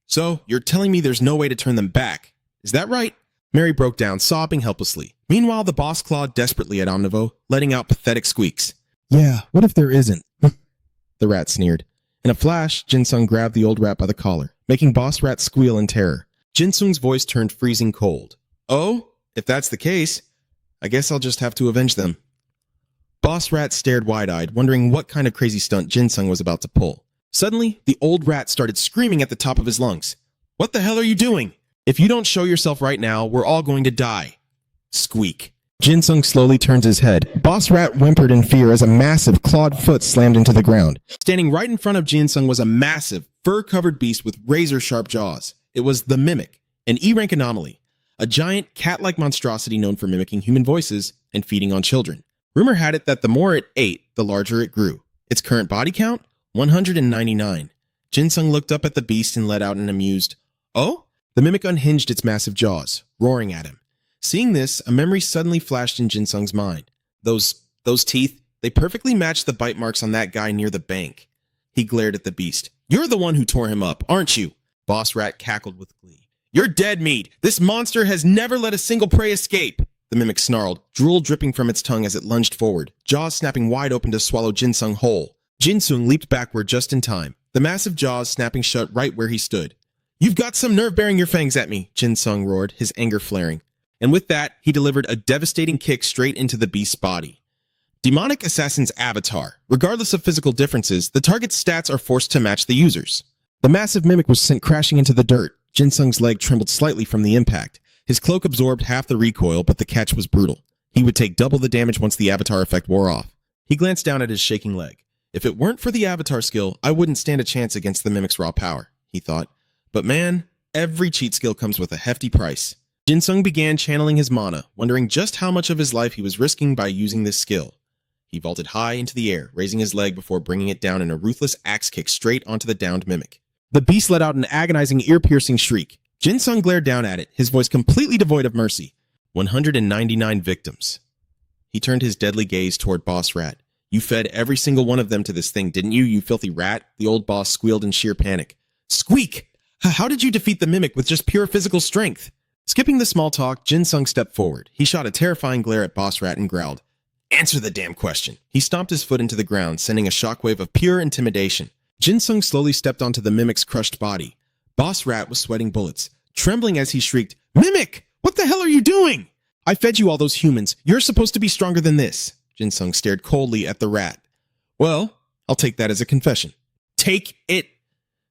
So you're telling me there's no way to turn them back? Is that right? Mary broke down, sobbing helplessly. Meanwhile, the boss clawed desperately at Omnivo, letting out pathetic squeaks.
Yeah, what if there isn't?
The rat sneered. In a flash, Jinsung grabbed the old rat by the collar, making Boss Rat squeal in terror. Jinsung's voice turned freezing cold. Oh, if that's the case, I guess I'll just have to avenge them. Boss Rat stared wide-eyed, wondering what kind of crazy stunt Jinsung was about to pull. Suddenly, the old rat started screaming at the top of his lungs. What the hell are you doing? If you don't show yourself right now, we're all going to die. Squeak.
Jinsung slowly turned his head. Boss Rat whimpered in fear as a massive clawed foot slammed into the ground.
Standing right in front of Jinsung was a massive, fur-covered beast with razor-sharp jaws. It was the Mimic, an E-rank anomaly, a giant cat-like monstrosity known for mimicking human voices and feeding on children. Rumor had it that the more it ate, the larger it grew. Its current body count? 199. Jinsung looked up at the beast and let out an amused, "Oh?" The Mimic unhinged its massive jaws, roaring at him. Seeing this, a memory suddenly flashed in Jinsung's mind. Those teeth, they perfectly matched the bite marks on that guy near the bank. He glared at the beast. You're the one who tore him up, aren't you? Boss Rat cackled with glee. You're dead meat. This monster has never let a single prey escape. The Mimic snarled, drool dripping from its tongue as it lunged forward, jaws snapping wide open to swallow Jinsung whole. Jinsung leaped backward just in time, the massive jaws snapping shut right where he stood. You've got some nerve bearing your fangs at me, Jinsung roared, his anger flaring. And with that, he delivered a devastating kick straight into the beast's body. Demonic Assassin's avatar. Regardless of physical differences, the target's stats are forced to match the user's. The massive Mimic was sent crashing into the dirt. Jinsung's leg trembled slightly from the impact. His cloak absorbed half the recoil, but the catch was brutal. He would take double the damage once the avatar effect wore off. He glanced down at his shaking leg. If it weren't for the avatar skill, I wouldn't stand a chance against the Mimic's raw power, he thought. But man, every cheat skill comes with a hefty price. Jinsung began channeling his mana, wondering just how much of his life he was risking by using this skill. He vaulted high into the air, raising his leg before bringing it down in a ruthless axe kick straight onto the downed Mimic. The beast let out an agonizing, ear-piercing shriek. Jinsung glared down at it, his voice completely devoid of mercy. 199 victims. He turned his deadly gaze toward Boss Rat. You fed every single one of them to this thing, didn't you, you filthy rat? The old boss squealed in sheer panic. Squeak! How did you defeat the Mimic with just pure physical strength? Skipping the small talk, Jinsung stepped forward. He shot a terrifying glare at Boss Rat and growled, Answer the damn question. He stomped his foot into the ground, sending a shockwave of pure intimidation. Jinsung slowly stepped onto the Mimic's crushed body. Boss Rat was sweating bullets, trembling as he shrieked, Mimic! What the hell are you doing? I fed you all those humans. You're supposed to be stronger than this. Jinsung stared coldly at the rat. Well, I'll take that as a confession. Take it!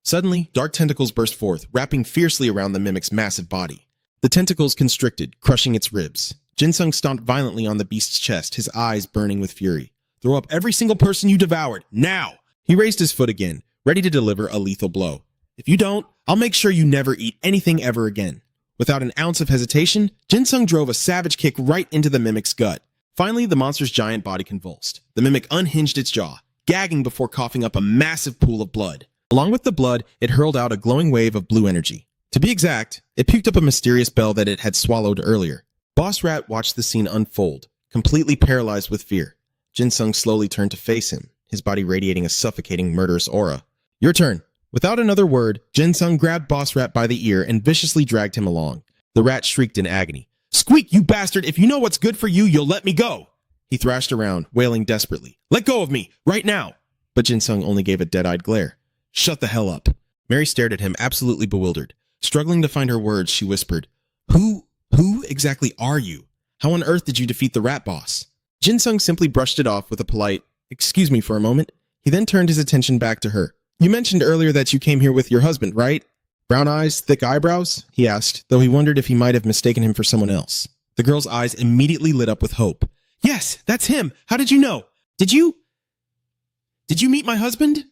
Suddenly, dark tentacles burst forth, wrapping fiercely around the Mimic's massive body. The tentacles constricted, crushing its ribs. Jinsung stomped violently on the beast's chest, his eyes burning with fury. Throw up every single person you devoured, now! He raised his foot again, ready to deliver a lethal blow. If you don't, I'll make sure you never eat anything ever again. Without an ounce of hesitation, Jinsung drove a savage kick right into the Mimic's gut. Finally, the monster's giant body convulsed. The Mimic unhinged its jaw, gagging before coughing up a massive pool of blood. Along with the blood, it hurled out a glowing wave of blue energy. To be exact, it puked up a mysterious bell that it had swallowed earlier. Boss Rat watched the scene unfold, completely paralyzed with fear. Jinsung slowly turned to face him, his body radiating a suffocating, murderous aura. Your turn. Without another word, Jinsung grabbed Boss Rat by the ear and viciously dragged him along. The rat shrieked in agony. Squeak, you bastard! If you know what's good for you, you'll let me go! He thrashed around, wailing desperately. Let go of me, right now! But Jinsung only gave a dead-eyed glare. Shut the hell up. Mary stared at him, absolutely bewildered. Struggling to find her words, she whispered, Who exactly are you? How on earth did you defeat the rat boss? Jinsung simply brushed it off with a polite, excuse me for a moment. He then turned his attention back to her. You mentioned earlier that you came here with your husband, right? Brown eyes, thick eyebrows? He asked, though he wondered if he might have mistaken him for someone else. The girl's eyes immediately lit up with hope. Yes, that's him. How did you know? Did you meet my husband?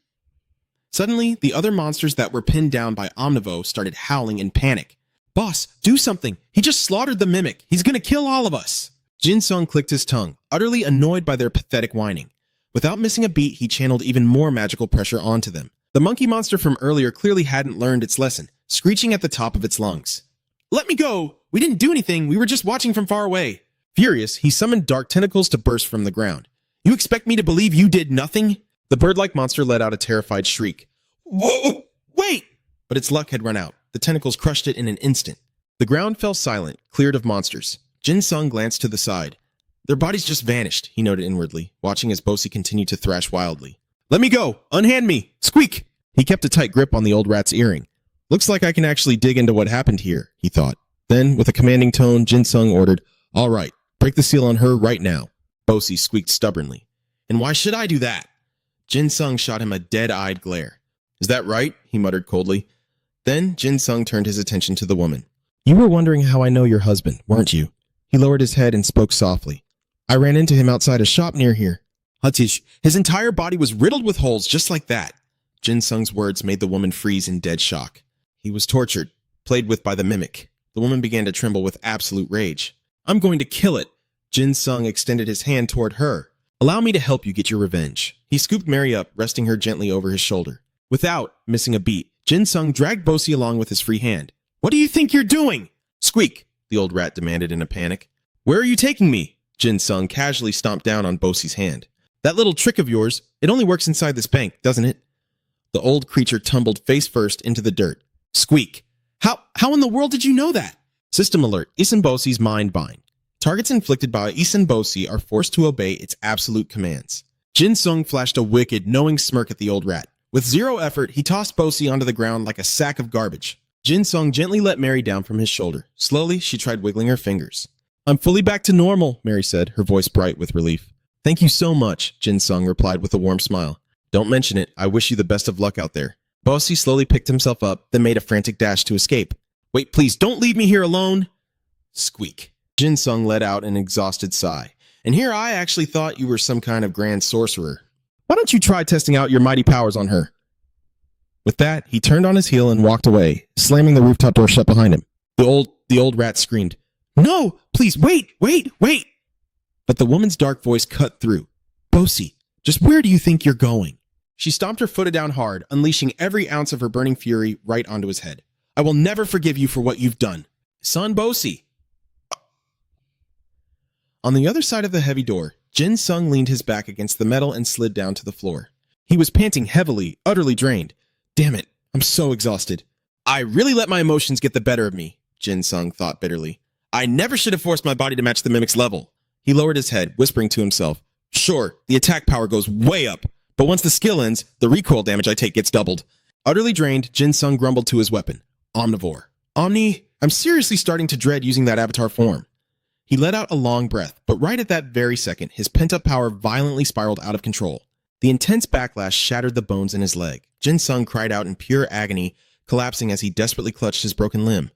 Suddenly, the other monsters that were pinned down by Omnivo started howling in panic. Boss, do something. He just slaughtered the mimic. He's gonna kill all of us. Jin Sung clicked his tongue, utterly annoyed by their pathetic whining. Without missing a beat, he channeled even more magical pressure onto them. The monkey monster from earlier clearly hadn't learned its lesson, screeching at the top of its lungs. Let me go! We didn't do anything. We were just watching from far away. Furious, he summoned dark tentacles to burst from the ground. You expect me to believe you did nothing? The bird-like monster let out a terrified shriek. Whoa! Wait! But its luck had run out. The tentacles crushed it in an instant. The ground fell silent, cleared of monsters. Jin Sung glanced to the side. Their bodies just vanished, he noted inwardly, watching as Bosi continued to thrash wildly. Let me go! Unhand me! Squeak! He kept a tight grip on the old rat's earring. Looks like I can actually dig into what happened here, he thought. Then, with a commanding tone, Jin Sung ordered, All right, break the seal on her right now. Bosi squeaked stubbornly. And why should I do that? Jin Sung shot him a dead-eyed glare. Is that right? He muttered coldly. Then Jin Sung turned his attention to the woman. You were wondering how I know your husband, weren't you? He lowered his head and spoke softly. I ran into him outside a shop near here. Hatish, his entire body was riddled with holes just like that. Jin Sung's words made the woman freeze in dead shock. He was tortured, played with by the mimic. The woman began to tremble with absolute rage. I'm going to kill it. Jin Sung extended his hand toward her. Allow me to help you get your revenge. He scooped Mary up, resting her gently over his shoulder. Without missing a beat, Jin Sung dragged Bosi along with his free hand. What do you think you're doing? Squeak, the old rat demanded in a panic. Where are you taking me? Jin Sung casually stomped down on Bosi's hand. That little trick of yours, it only works inside this bank, doesn't it? The old creature tumbled face first into the dirt. Squeak. How in the world did you know that? System alert, Isan Bosi's mind bind. Targets inflicted by Isan Bosi are forced to obey its absolute commands. Jin Sung flashed a wicked, knowing smirk at the old rat. With zero effort, he tossed Bosi onto the ground like a sack of garbage. Jin Sung gently let Mary down from his shoulder. Slowly, she tried wiggling her fingers. I'm fully back to normal, Mary said, her voice bright with relief. Thank you so much, Jin Sung replied with a warm smile. Don't mention it. I wish you the best of luck out there. Bosi slowly picked himself up, then made a frantic dash to escape. Wait, please, don't leave me here alone. Squeak. Jin Sung let out an exhausted sigh. And here I actually thought you were some kind of grand sorcerer. Why don't you try testing out your mighty powers on her? With that, he turned on his heel and walked away, slamming the rooftop door shut behind him. The old rat screamed, No, please, wait. But the woman's dark voice cut through. Bosi, just where do you think you're going? She stomped her foot down hard, unleashing every ounce of her burning fury right onto his head. I will never forgive you for what you've done. Son Bosi. On the other side of the heavy door, Jin Sung leaned his back against the metal and slid down to the floor. He was panting heavily, utterly drained. Damn it, I'm so exhausted. I really let my emotions get the better of me, Jin Sung thought bitterly. I never should have forced my body to match the mimic's level. He lowered his head, whispering to himself. Sure, the attack power goes way up, but once the skill ends, the recoil damage I take gets doubled. Utterly drained, Jin Sung grumbled to his weapon. Omnivore. I'm seriously starting to dread using that avatar form. He let out a long breath, but right at that very second, his pent-up power violently spiraled out of control. The intense backlash shattered the bones in his leg. Jin Sung cried out in pure agony, collapsing as he desperately clutched his broken limb.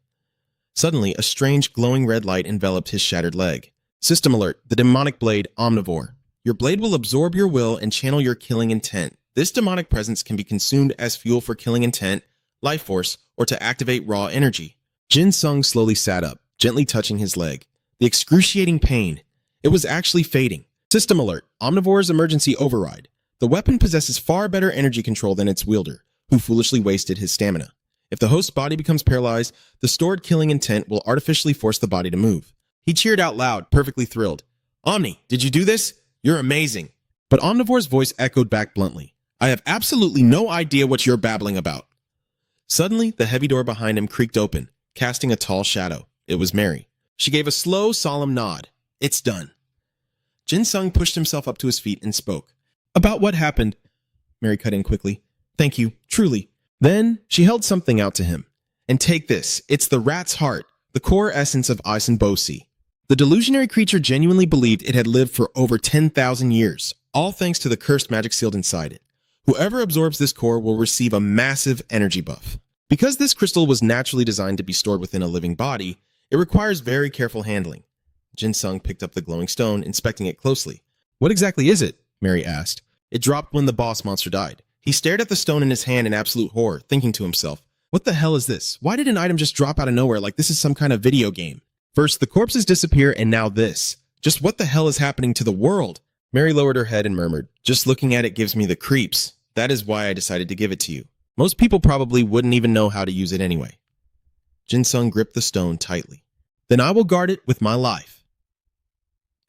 Suddenly, a strange glowing red light enveloped his shattered leg. System alert, the demonic blade, Omnivore. Your blade will absorb your will and channel your killing intent. This demonic presence can be consumed as fuel for killing intent, life force, or to activate raw energy. Jin Sung slowly sat up, gently touching his leg. The excruciating pain. It was actually fading. System alert, Omnivore's emergency override. The weapon possesses far better energy control than its wielder, who foolishly wasted his stamina. If the host's body becomes paralyzed, the stored killing intent will artificially force the body to move. He cheered out loud, perfectly thrilled. Omni, did you do this? You're amazing. But Omnivore's voice echoed back bluntly. I have absolutely no idea what you're babbling about. Suddenly, the heavy door behind him creaked open, casting a tall shadow. It was Mary. She gave a slow, solemn nod. It's done. Jin Sung pushed himself up to his feet and spoke. About what happened? Mary cut in quickly. Thank you, truly. Then she held something out to him. And take this. It's the rat's heart, the core essence of Isan Bosi. The delusionary creature genuinely believed it had lived for over 10,000 years, all thanks to the cursed magic sealed inside it. Whoever absorbs this core will receive a massive energy buff. Because this crystal was naturally designed to be stored within a living body, it requires very careful handling. Jin Sung picked up the glowing stone, inspecting it closely. "What exactly is it?" Mary asked. "It dropped when the boss monster died." He stared at the stone in his hand in absolute horror, thinking to himself, "What the hell is this? Why did an item just drop out of nowhere like this is some kind of video game? First, the corpses disappear, and now this. Just what the hell is happening to the world?" Mary lowered her head and murmured, "Just looking at it gives me the creeps. That is why I decided to give it to you. Most people probably wouldn't even know how to use it anyway." Jin Sung gripped the stone tightly. "Then I will guard it with my life."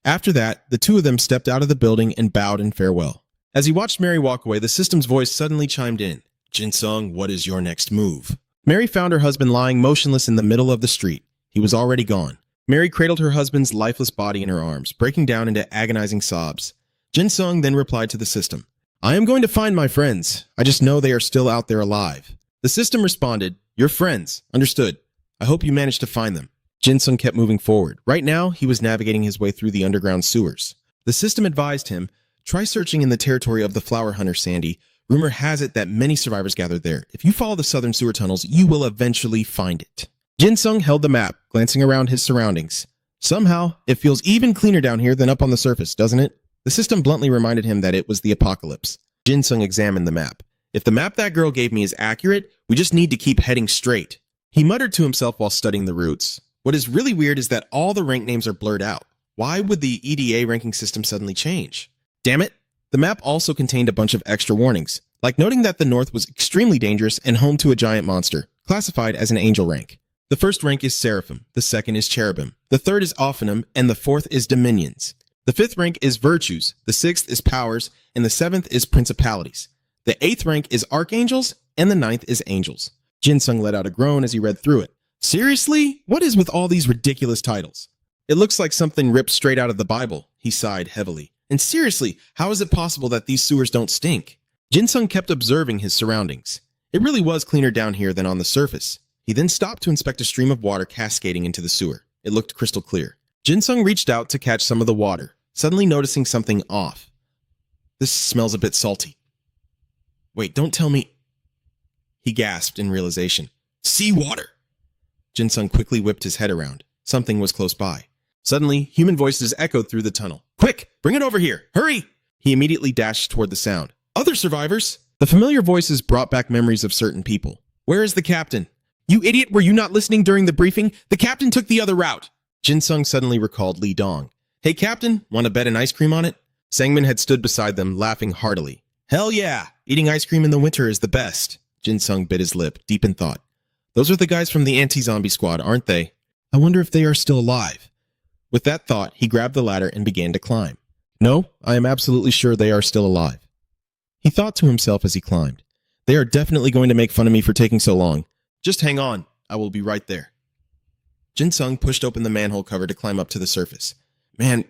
After that, the two of them stepped out of the building and bowed in farewell. As he watched Mary walk away, the system's voice suddenly chimed in. "Jin Sung, what is your next move?" Mary found her husband lying motionless in the middle of the street. He was already gone. Mary cradled her husband's lifeless body in her arms, breaking down into agonizing sobs. Jin Sung then replied to the system, "I am going to find my friends. I just know they are still out there alive." The system responded, "Your friends. Understood. I hope you managed to find them." Jin Sung kept moving forward. Right now, he was navigating his way through the underground sewers. The system advised him, "Try searching in the territory of the Flower Hunter, Sandy. Rumor has it that many survivors gathered there. If you follow the southern sewer tunnels, you will eventually find it." Jin Sung held the map, glancing around his surroundings. "Somehow, it feels even cleaner down here than up on the surface, doesn't it?" The system bluntly reminded him that it was the apocalypse. Jin Sung examined the map. "If the map that girl gave me is accurate, we just need to keep heading straight." He muttered to himself while studying the routes. What is really weird is that all the rank names are blurred out. Why would the EDA ranking system suddenly change? Damn it! The map also contained a bunch of extra warnings, like noting that the north was extremely dangerous and home to a giant monster, classified as an angel rank. The first rank is Seraphim, the second is Cherubim, the third is Ophanum, and the fourth is Dominions. The fifth rank is Virtues, the sixth is Powers, and the seventh is Principalities. The eighth rank is Archangels, and the ninth is Angels. Jin Sung let out a groan as he read through it. Seriously? What is with all these ridiculous titles? It looks like something ripped straight out of the Bible, he sighed heavily. And seriously, how is it possible that these sewers don't stink? Jin Sung kept observing his surroundings. It really was cleaner down here than on the surface. He then stopped to inspect a stream of water cascading into the sewer. It looked crystal clear. Jin Sung reached out to catch some of the water, suddenly noticing something off. "This smells a bit salty." "Wait, don't tell me..." He gasped in realization. "Seawater!" Jin Sung quickly whipped his head around. Something was close by. Suddenly, human voices echoed through the tunnel. "Quick, bring it over here! Hurry!" He immediately dashed toward the sound. "Other survivors!" The familiar voices brought back memories of certain people. "Where is the captain?" "You idiot, were you not listening during the briefing? The captain took the other route." Jin Sung suddenly recalled Li Dong. "Hey captain, want to bet an ice cream on it?" Sangmin had stood beside them, laughing heartily. "Hell yeah! Eating ice cream in the winter is the best." Jin Sung bit his lip, deep in thought. "Those are the guys from the anti-zombie squad, aren't they? I wonder if they are still alive." With that thought, he grabbed the ladder and began to climb. "No, I am absolutely sure they are still alive." He thought to himself as he climbed. "They are definitely going to make fun of me for taking so long. Just hang on, I will be right there." Jin Sung pushed open the manhole cover to climb up to the surface. Man,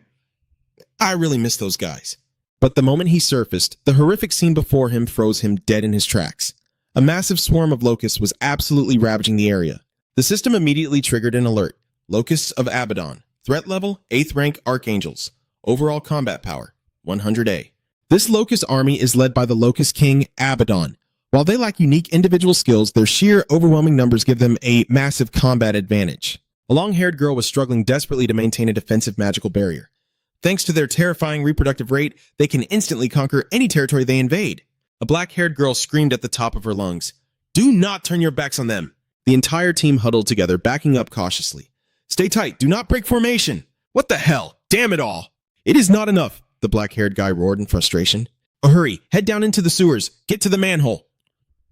I really miss those guys. But the moment he surfaced, the horrific scene before him froze him dead in his tracks. A massive swarm of locusts was absolutely ravaging the area. The system immediately triggered an alert. Locusts of Abaddon. Threat level, 8th rank Archangels. Overall combat power, 100A. This locust army is led by the Locust King, Abaddon. While they lack unique individual skills, their sheer overwhelming numbers give them a massive combat advantage. A long-haired girl was struggling desperately to maintain a defensive magical barrier. Thanks to their terrifying reproductive rate, they can instantly conquer any territory they invade. A black-haired girl screamed at the top of her lungs, "Do not turn your backs on them!" The entire team huddled together, backing up cautiously. "Stay tight, do not break formation!" "What the hell? Damn it all!" "It is not enough!" the black-haired guy roared in frustration. "Oh, hurry, head down into the sewers, get to the manhole!"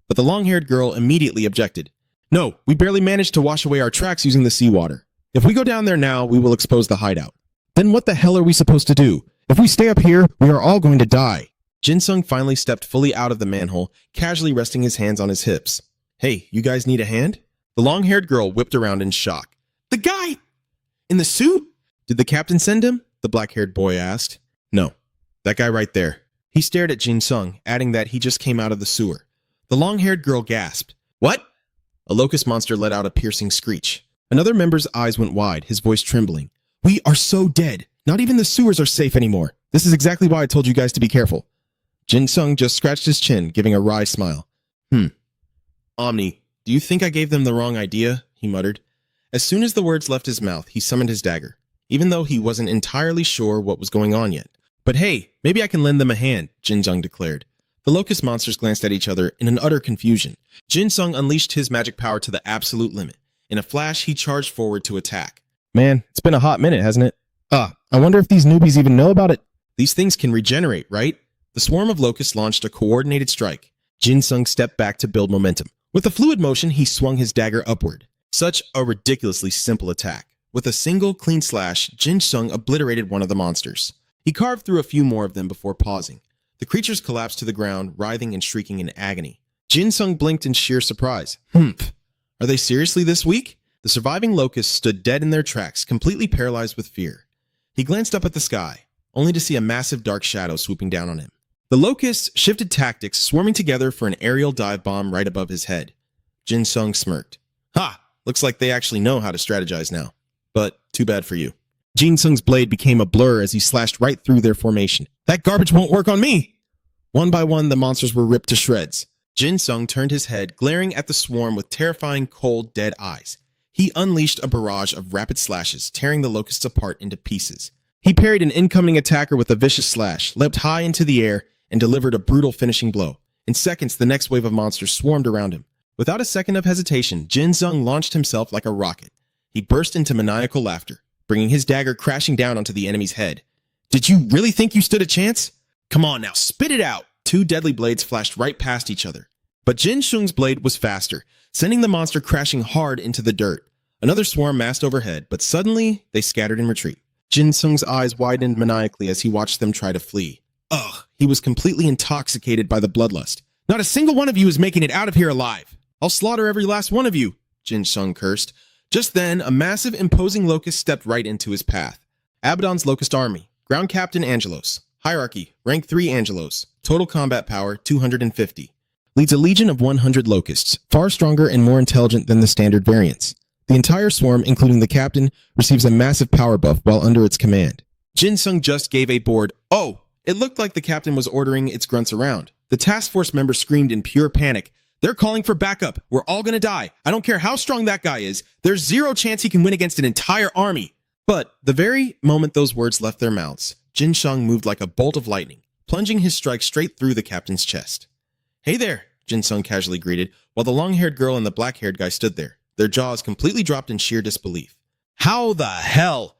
But the long-haired girl immediately objected. "No, we barely managed to wash away our tracks using the seawater. If we go down there now, we will expose the hideout." "Then what the hell are we supposed to do? If we stay up here, we are all going to die." Jin Sung finally stepped fully out of the manhole, casually resting his hands on his hips. "Hey, you guys need a hand?" The long-haired girl whipped around in shock. "The guy in the suit? Did the captain send him?" the black-haired boy asked. "No, that guy right there." He stared at Jin Sung, adding that he just came out of the sewer. The long-haired girl gasped. "What?" A locust monster let out a piercing screech. Another member's eyes went wide, his voice trembling. "We are so dead. Not even the sewers are safe anymore. This is exactly why I told you guys to be careful."
Jin Sung just scratched his chin, giving a wry smile.
Omni, do you think I gave them the wrong idea? He muttered. As soon as the words left his mouth, he summoned his dagger, even though he wasn't entirely sure what was going on yet. But hey, maybe I can lend them a hand, Jin Sung declared. The locust monsters glanced at each other in an utter confusion. Jin Sung unleashed his magic power to the absolute limit. In a flash, he charged forward to attack.
Man, it's been a hot minute, hasn't it? I wonder if these newbies even know about it.
These things can regenerate, right? The swarm of locusts launched a coordinated strike. Jin Sung stepped back to build momentum. With a fluid motion, he swung his dagger upward. Such a ridiculously simple attack. With a single clean slash, Jin Sung obliterated one of the monsters. He carved through a few more of them before pausing. The creatures collapsed to the ground, writhing and shrieking in agony. Jin Sung blinked in sheer surprise. Are they seriously this weak? The surviving locusts stood dead in their tracks, completely paralyzed with fear. He glanced up at the sky, only to see a massive dark shadow swooping down on him. The locusts shifted tactics, swarming together for an aerial dive bomb right above his head. Jin Sung smirked. Ha! Looks like they actually know how to strategize now. But too bad for you.
Jin Sung's blade became a blur as he slashed right through their formation. That garbage won't work on me! One by one, the monsters were ripped to shreds.
Jin Sung turned his head, glaring at the swarm with terrifying, cold, dead eyes. He unleashed a barrage of rapid slashes, tearing the locusts apart into pieces.
He parried an incoming attacker with a vicious slash, leapt high into the air, and delivered a brutal finishing blow. In seconds, the next wave of monsters swarmed around him. Without a second of hesitation, Jin Sung launched himself like a rocket. He burst into maniacal laughter, bringing his dagger crashing down onto the enemy's head.
Did you really think you stood a chance? Come on now, spit it out! Two deadly blades flashed right past each other. But Jin Sung's blade was faster, sending the monster crashing hard into the dirt. Another swarm massed overhead, but suddenly they scattered in retreat.
Jin Sung's eyes widened maniacally as he watched them try to flee.
Ugh, he was completely intoxicated by the bloodlust. Not a single one of you is making it out of here alive. I'll slaughter every last one of you, Jin Sung cursed. Just then, a massive, imposing locust stepped right into his path. Abaddon's Locust Army, Ground Captain Angelos. Hierarchy, Rank 3 Angelos. Total combat power, 250.
Leads a legion of 100 locusts, far stronger and more intelligent than the standard variants. The entire swarm, including the captain, receives a massive power buff while under its command.
Jin Sung just gave a bored, "Oh!" It looked like the captain was ordering its grunts around. The task force members screamed in pure panic. They're calling for backup. We're all gonna die. I don't care how strong that guy is. There's zero chance he can win against an entire army. But the very moment those words left their mouths, Jin Sung moved like a bolt of lightning, plunging his strike straight through the captain's chest. "Hey there," Jin Sung casually greeted, while the long-haired girl and the black-haired guy stood there, their jaws completely dropped in sheer disbelief. "How the hell?"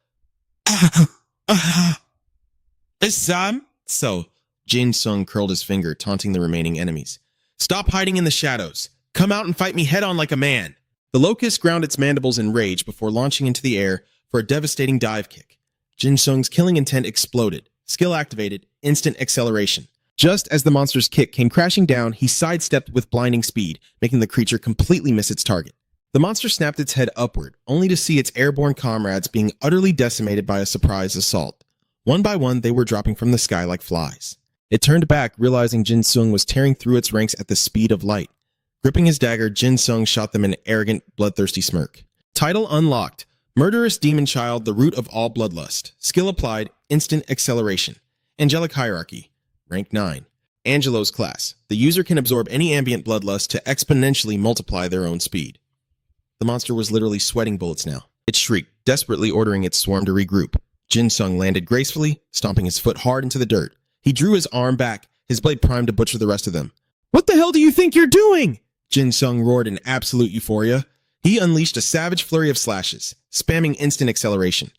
"Is Sam?" So, Jin Sung curled his finger, taunting the remaining enemies. "Stop hiding in the shadows. Come out and fight me head-on like a man." The locust ground its mandibles in rage before launching into the air for a devastating dive kick. Jin Sung's killing intent exploded. Skill activated, instant acceleration. Just as the monster's kick came crashing down, he sidestepped with blinding speed, making the creature completely miss its target. The monster snapped its head upward, only to see its airborne comrades being utterly decimated by a surprise assault. One by one, they were dropping from the sky like flies. It turned back, realizing Jin Sung was tearing through its ranks at the speed of light. Gripping his dagger, Jin Sung shot them an arrogant, bloodthirsty smirk. Title unlocked. Murderous Demon Child, the root of all bloodlust. Skill applied, instant acceleration. Angelic Hierarchy. Rank 9. Angelo's class. The user can absorb any ambient bloodlust to exponentially multiply their own speed. The monster was literally sweating bullets now. It shrieked, desperately ordering its swarm to regroup. Jin Sung landed gracefully, stomping his foot hard into the dirt. He drew his arm back, his blade primed to butcher the rest of them. "What the hell do you think you're doing?" Jin Sung roared in absolute euphoria. He unleashed a savage flurry of slashes, spamming instant acceleration.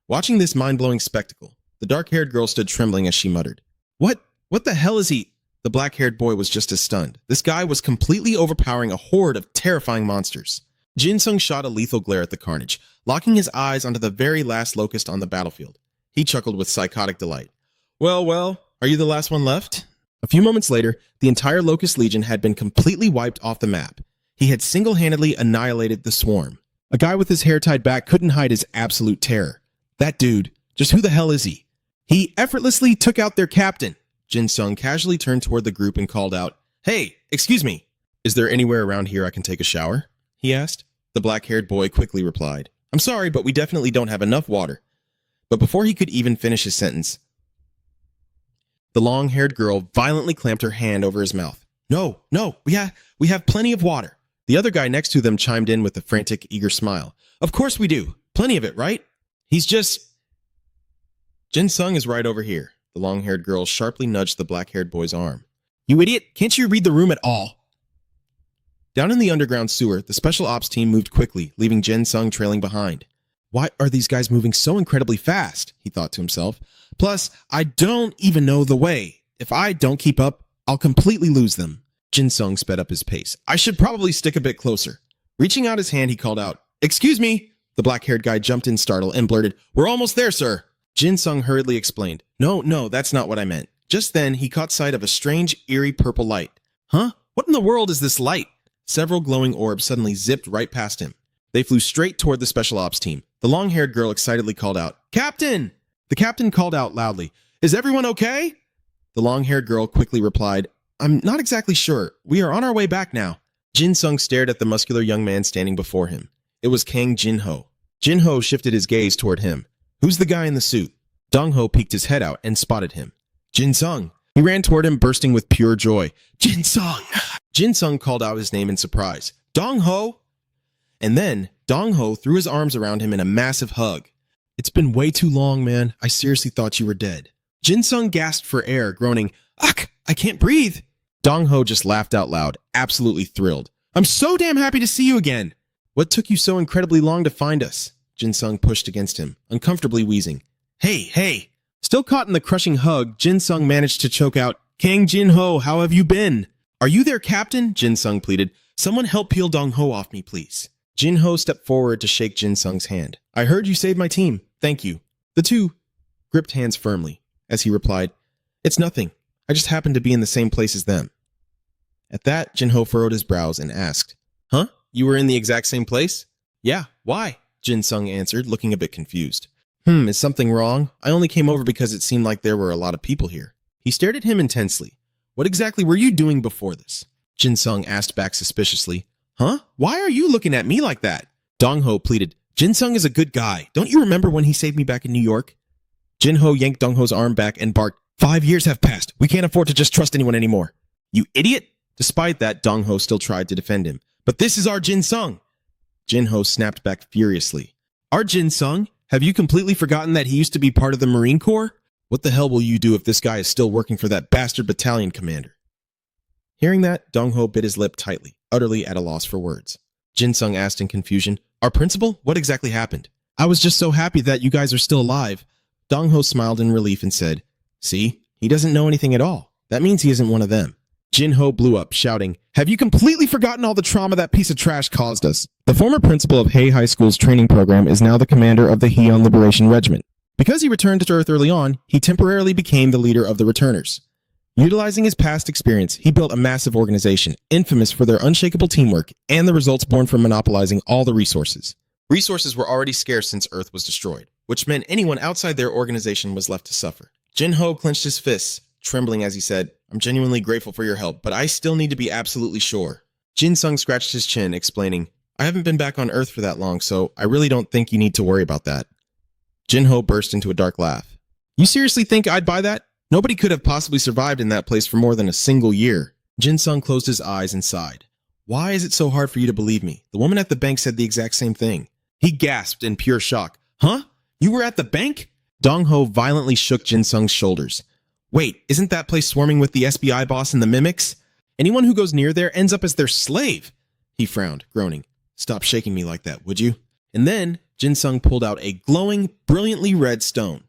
Watching this mind-blowing spectacle, the dark-haired girl stood trembling as she muttered, What the hell is he?" The black-haired boy was just as stunned. This guy was completely overpowering a horde of terrifying monsters. Jin Sung shot a lethal glare at the carnage, locking his eyes onto the very last locust on the battlefield. He chuckled with psychotic delight. Well, are you the last one left?" A few moments later, the entire Locust Legion had been completely wiped off the map. He had single-handedly annihilated the swarm. A guy with his hair tied back couldn't hide his absolute terror. That dude, just who the hell is he? "He effortlessly took out their captain." Jin Sung casually turned toward the group and called out, "Hey, excuse me. Is there anywhere around here I can take a shower?" he asked. The black-haired boy quickly replied, "I'm sorry, but we definitely don't have enough water." But before he could even finish his sentence, The long-haired girl violently clamped her hand over his mouth. No, we have plenty of water. The other guy next to them chimed in with a frantic, eager smile. Of course we do. Plenty of it, right? He's just... Jin Sung is right over here. The long-haired girl sharply nudged the black-haired boy's arm. You idiot, can't you read the room at all? Down in the underground sewer, the special ops team moved quickly, leaving Jin Sung trailing behind. Why are these guys moving so incredibly fast? He thought to himself. Plus, I don't even know the way. If I don't keep up, I'll completely lose them. Jin Sung sped up his pace. I should probably stick a bit closer. Reaching out his hand, he called out, Excuse me! The black-haired guy jumped in startled and blurted, We're almost there, sir! Jin Sung hurriedly explained, No, that's not what I meant. Just then, he caught sight of a strange, eerie purple light. Huh? What in the world is this light? Several glowing orbs suddenly zipped right past him. They flew straight toward the special ops team. The long-haired girl excitedly called out, Captain! The captain called out loudly, Is everyone okay? The long-haired girl quickly replied, I'm not exactly sure. We are on our way back now. Jin Sung stared at the muscular young man standing before him. It was Kang Jin-ho. Jin-ho shifted his gaze toward him. Who's the guy in the suit? Dong-ho peeked his head out and spotted him. Jin Sung. He ran toward him, bursting with pure joy. Jin Sung! Jin Sung called out his name in surprise. Dong-ho! And then, Dong-ho threw his arms around him in a massive hug. It's been way too long, man. I seriously thought you were dead. Jin Sung gasped for air, groaning, Ugh, I can't breathe. Dong-ho just laughed out loud, absolutely thrilled. I'm so damn happy to see you again. What took you so incredibly long to find us? Jin Sung pushed against him, uncomfortably wheezing. Hey. Still caught in the crushing hug, Jin Sung managed to choke out, Kang Jin-ho, how have you been? Are you there, Captain? Jin Sung pleaded. Someone help peel Dong-ho off me, please. Jin-ho stepped forward to shake Jin Sung's hand. I heard you saved my team. Thank you. The two gripped hands firmly. As he replied, It's nothing. I just happened to be in the same place as them. At that, Jin-ho furrowed his brows and asked, Huh? You were in the exact same place? Yeah, why? Jin Sung answered, looking a bit confused. Is something wrong? I only came over because it seemed like there were a lot of people here. He stared at him intensely. What exactly were you doing before this? Jin Sung asked back suspiciously. Huh? Why are you looking at me like that? Dong-ho pleaded. Jin Sung is a good guy. Don't you remember when he saved me back in New York? Jin-ho yanked Dong-ho's arm back and barked, 5 years have passed. We can't afford to just trust anyone anymore. You idiot! Despite that, Dong-ho still tried to defend him. But this is our Jin Sung! Jin-ho snapped back furiously. Our Jin Sung? Have you completely forgotten that he used to be part of the Marine Corps? What the hell will you do if this guy is still working for that bastard battalion commander? Hearing that, Dong-ho bit his lip tightly, utterly at a loss for words. Jin Sung asked in confusion, Our principal? What exactly happened? I was just so happy that you guys are still alive. Dong-ho smiled in relief and said, See, he doesn't know anything at all. That means he isn't one of them. Jin-ho blew up, shouting, Have you completely forgotten all the trauma that piece of trash caused us? The former principal of Hae High School's training program is now the commander of the Heon Liberation Regiment. Because he returned to Earth early on, he temporarily became the leader of the returners. Utilizing his past experience, he built a massive organization, infamous for their unshakable teamwork and the results born from monopolizing all the resources. Resources were already scarce since Earth was destroyed, which meant anyone outside their organization was left to suffer. Jin-ho clenched his fists, trembling as he said, I'm genuinely grateful for your help, but I still need to be absolutely sure. Jin Sung scratched his chin, explaining, I haven't been back on Earth for that long, so I really don't think you need to worry about that. Jin-ho burst into a dark laugh. You seriously think I'd buy that? Nobody could have possibly survived in that place for more than a single year. Jin Sung closed his eyes and sighed. Why is it so hard for you to believe me? The woman at the bank said the exact same thing. He gasped in pure shock. Huh? You were at the bank? Dong-ho violently shook Jin Sung's shoulders. Wait, isn't that place swarming with the SBI boss and the mimics? Anyone who goes near there ends up as their slave. He frowned, groaning. Stop shaking me like that, would you? And then Jin Sung pulled out a glowing, brilliantly red stone.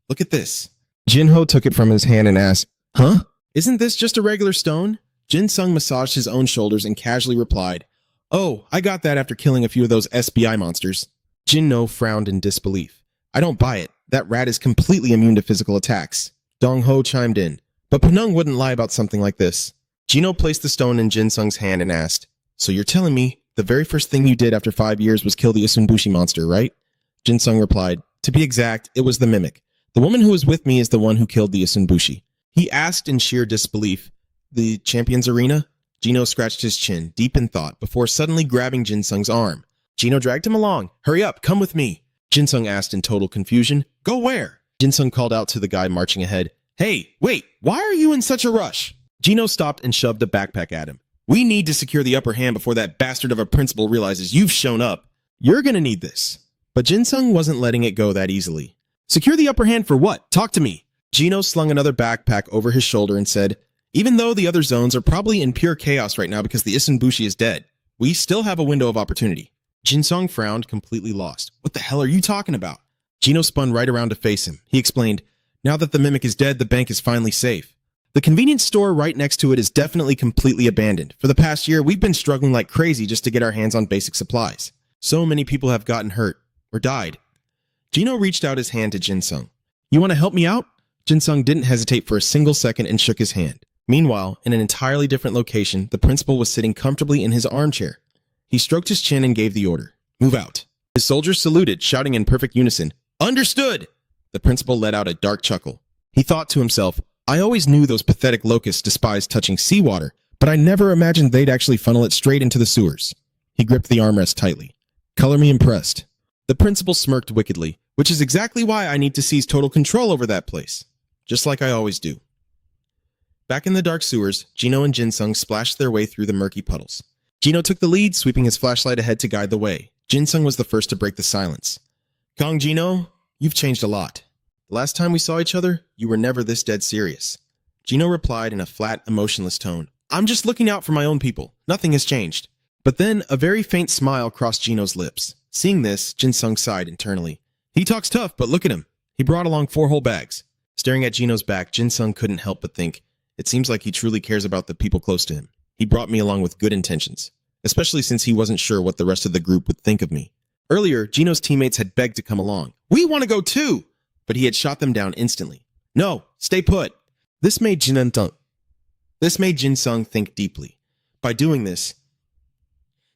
Look at this. Jin-ho took it from his hand and asked, Huh? Isn't this just a regular stone? Jin Sung massaged his own shoulders and casually replied, Oh, I got that after killing a few of those SBI monsters. Jin-ho frowned in disbelief. I don't buy it. That rat is completely immune to physical attacks. Dong-ho chimed in, but Penung wouldn't lie about something like this. Jino placed the stone in Jin Sung's hand and asked, So you're telling me the very first thing you did after 5 years was kill the Usunbushi monster, right? Jin Sung replied, To be exact, it was the mimic. The woman who was with me is the one who killed the Usunbushi. He asked in sheer disbelief, The Champions Arena? Jino scratched his chin, deep in thought, before suddenly grabbing Jin Sung's arm. Jino dragged him along. Hurry up, come with me. Jin Sung asked in total confusion, Go where? Jin Sung called out to the guy marching ahead, Hey, wait, why are you in such a rush? Gino stopped and shoved a backpack at him. We need to secure the upper hand before that bastard of a principal realizes you've shown up. You're gonna need this. But Jin-sung wasn't letting it go that easily. Secure the upper hand for what? Talk to me. Gino slung another backpack over his shoulder and said, even though the other zones are probably in pure chaos right now because the Isenbushi is dead, we still have a window of opportunity. Jin-sung frowned, completely lost. What the hell are you talking about? Gino spun right around to face him. He explained, now that the mimic is dead, the bank is finally safe. The convenience store right next to it is definitely completely abandoned. For the past year, we've been struggling like crazy just to get our hands on basic supplies. So many people have gotten hurt or died. Gino reached out his hand to Jin-sung. You want to help me out? Jin-sung didn't hesitate for a single second and shook his hand. Meanwhile, in an entirely different location, the principal was sitting comfortably in his armchair. He stroked his chin and gave the order. Move out. His soldiers saluted, shouting in perfect unison, Understood! The principal let out a dark chuckle. He thought to himself, I always knew those pathetic locusts despised touching seawater, but I never imagined they'd actually funnel it straight into the sewers. He gripped the armrest tightly. Color me impressed. The principal smirked wickedly, which is exactly why I need to seize total control over that place. Just like I always do. Back in the dark sewers, Gino and Jin-sung splashed their way through the murky puddles. Gino took the lead, sweeping his flashlight ahead to guide the way. Jin-sung was the first to break the silence. Gong Gino, you've changed a lot. The last time we saw each other, you were never this dead serious. Gino replied in a flat, emotionless tone. I'm just looking out for my own people. Nothing has changed. But then a very faint smile crossed Gino's lips. Seeing this, Jin-sung sighed internally. He talks tough, but look at him. He brought along 4 whole bags. Staring at Gino's back, Jin-sung couldn't help but think, it seems like he truly cares about the people close to him. He brought me along with good intentions, especially since he wasn't sure what the rest of the group would think of me. Earlier, Gino's teammates had begged to come along. We want to go too! But he had shot them down instantly. No, stay put. This made Jin-sung think deeply. By doing this,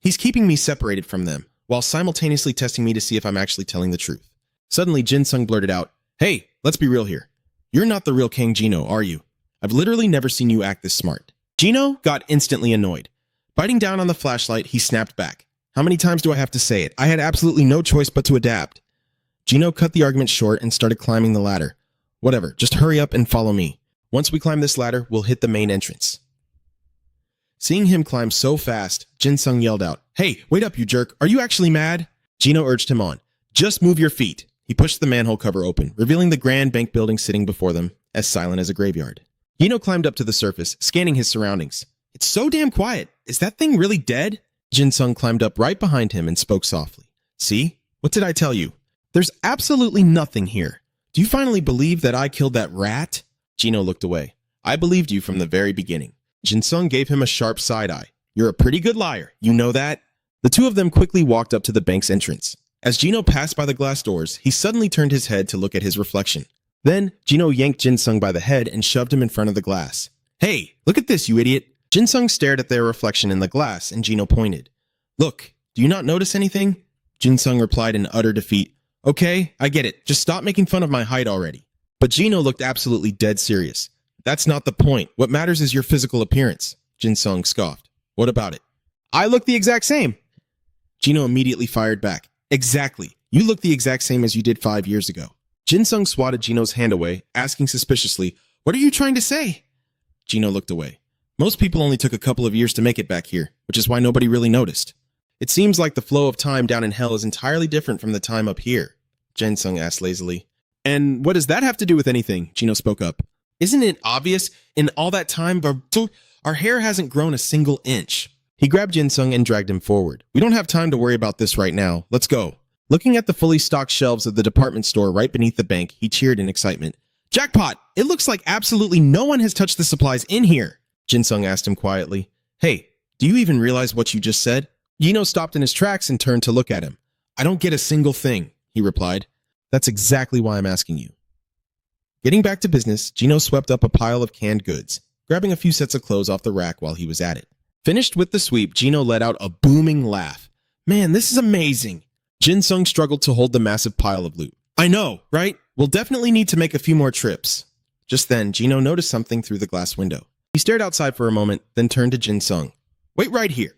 he's keeping me separated from them, while simultaneously testing me to see if I'm actually telling the truth. Suddenly, Jin-sung blurted out, Hey, let's be real here. You're not the real King Gino, are you? I've literally never seen you act this smart. Gino got instantly annoyed. Biting down on the flashlight, he snapped back. How many times do I have to say it? I had absolutely no choice but to adapt. Gino cut the argument short and started climbing the ladder. Whatever, just hurry up and follow me. Once we climb this ladder, we'll hit the main entrance. Seeing him climb so fast, Jin-sung yelled out, Hey, wait up, you jerk. Are you actually mad? Gino urged him on. Just move your feet. He pushed the manhole cover open, revealing the grand bank building sitting before them, as silent as a graveyard. Gino climbed up to the surface, scanning his surroundings. It's so damn quiet. Is that thing really dead? Jin-sung climbed up right behind him and spoke softly. See? What did I tell you? There's absolutely nothing here. Do you finally believe that I killed that rat? Gino looked away. I believed you from the very beginning. Jin-sung gave him a sharp side-eye. You're a pretty good liar. You know that? The two of them quickly walked up to the bank's entrance. As Gino passed by the glass doors, he suddenly turned his head to look at his reflection. Then, Gino yanked Jin-sung by the head and shoved him in front of the glass. Hey, look at this, you idiot. Jin-sung stared at their reflection in the glass, and Gino pointed. Look, do you not notice anything? Jin-sung replied in utter defeat. Okay, I get it. Just stop making fun of my height already. But Gino looked absolutely dead serious. That's not the point. What matters is your physical appearance. Jin-sung scoffed. What about it? I look the exact same. Gino immediately fired back. Exactly. You look the exact same as you did 5 years ago. Jin-sung swatted Gino's hand away, asking suspiciously, What are you trying to say? Gino looked away. Most people only took a couple of years to make it back here, which is why nobody really noticed. It seems like the flow of time down in hell is entirely different from the time up here, Jin-sung asked lazily. And what does that have to do with anything? Gino spoke up. Isn't it obvious? In all that time, our hair hasn't grown a single inch. He grabbed Jin-sung and dragged him forward. We don't have time to worry about this right now. Let's go. Looking at the fully stocked shelves of the department store right beneath the bank, he cheered in excitement. Jackpot! It looks like absolutely no one has touched the supplies in here. Jin-sung asked him quietly. Hey, do you even realize what you just said? Gino stopped in his tracks and turned to look at him. I don't get a single thing, he replied. That's exactly why I'm asking you. Getting back to business, Gino swept up a pile of canned goods, grabbing a few sets of clothes off the rack while he was at it. Finished with the sweep, Gino let out a booming laugh. Man, this is amazing. Jin-sung struggled to hold the massive pile of loot. I know, right? We'll definitely need to make a few more trips. Just then, Gino noticed something through the glass window. He stared outside for a moment, then turned to Jin-sung. Wait right here.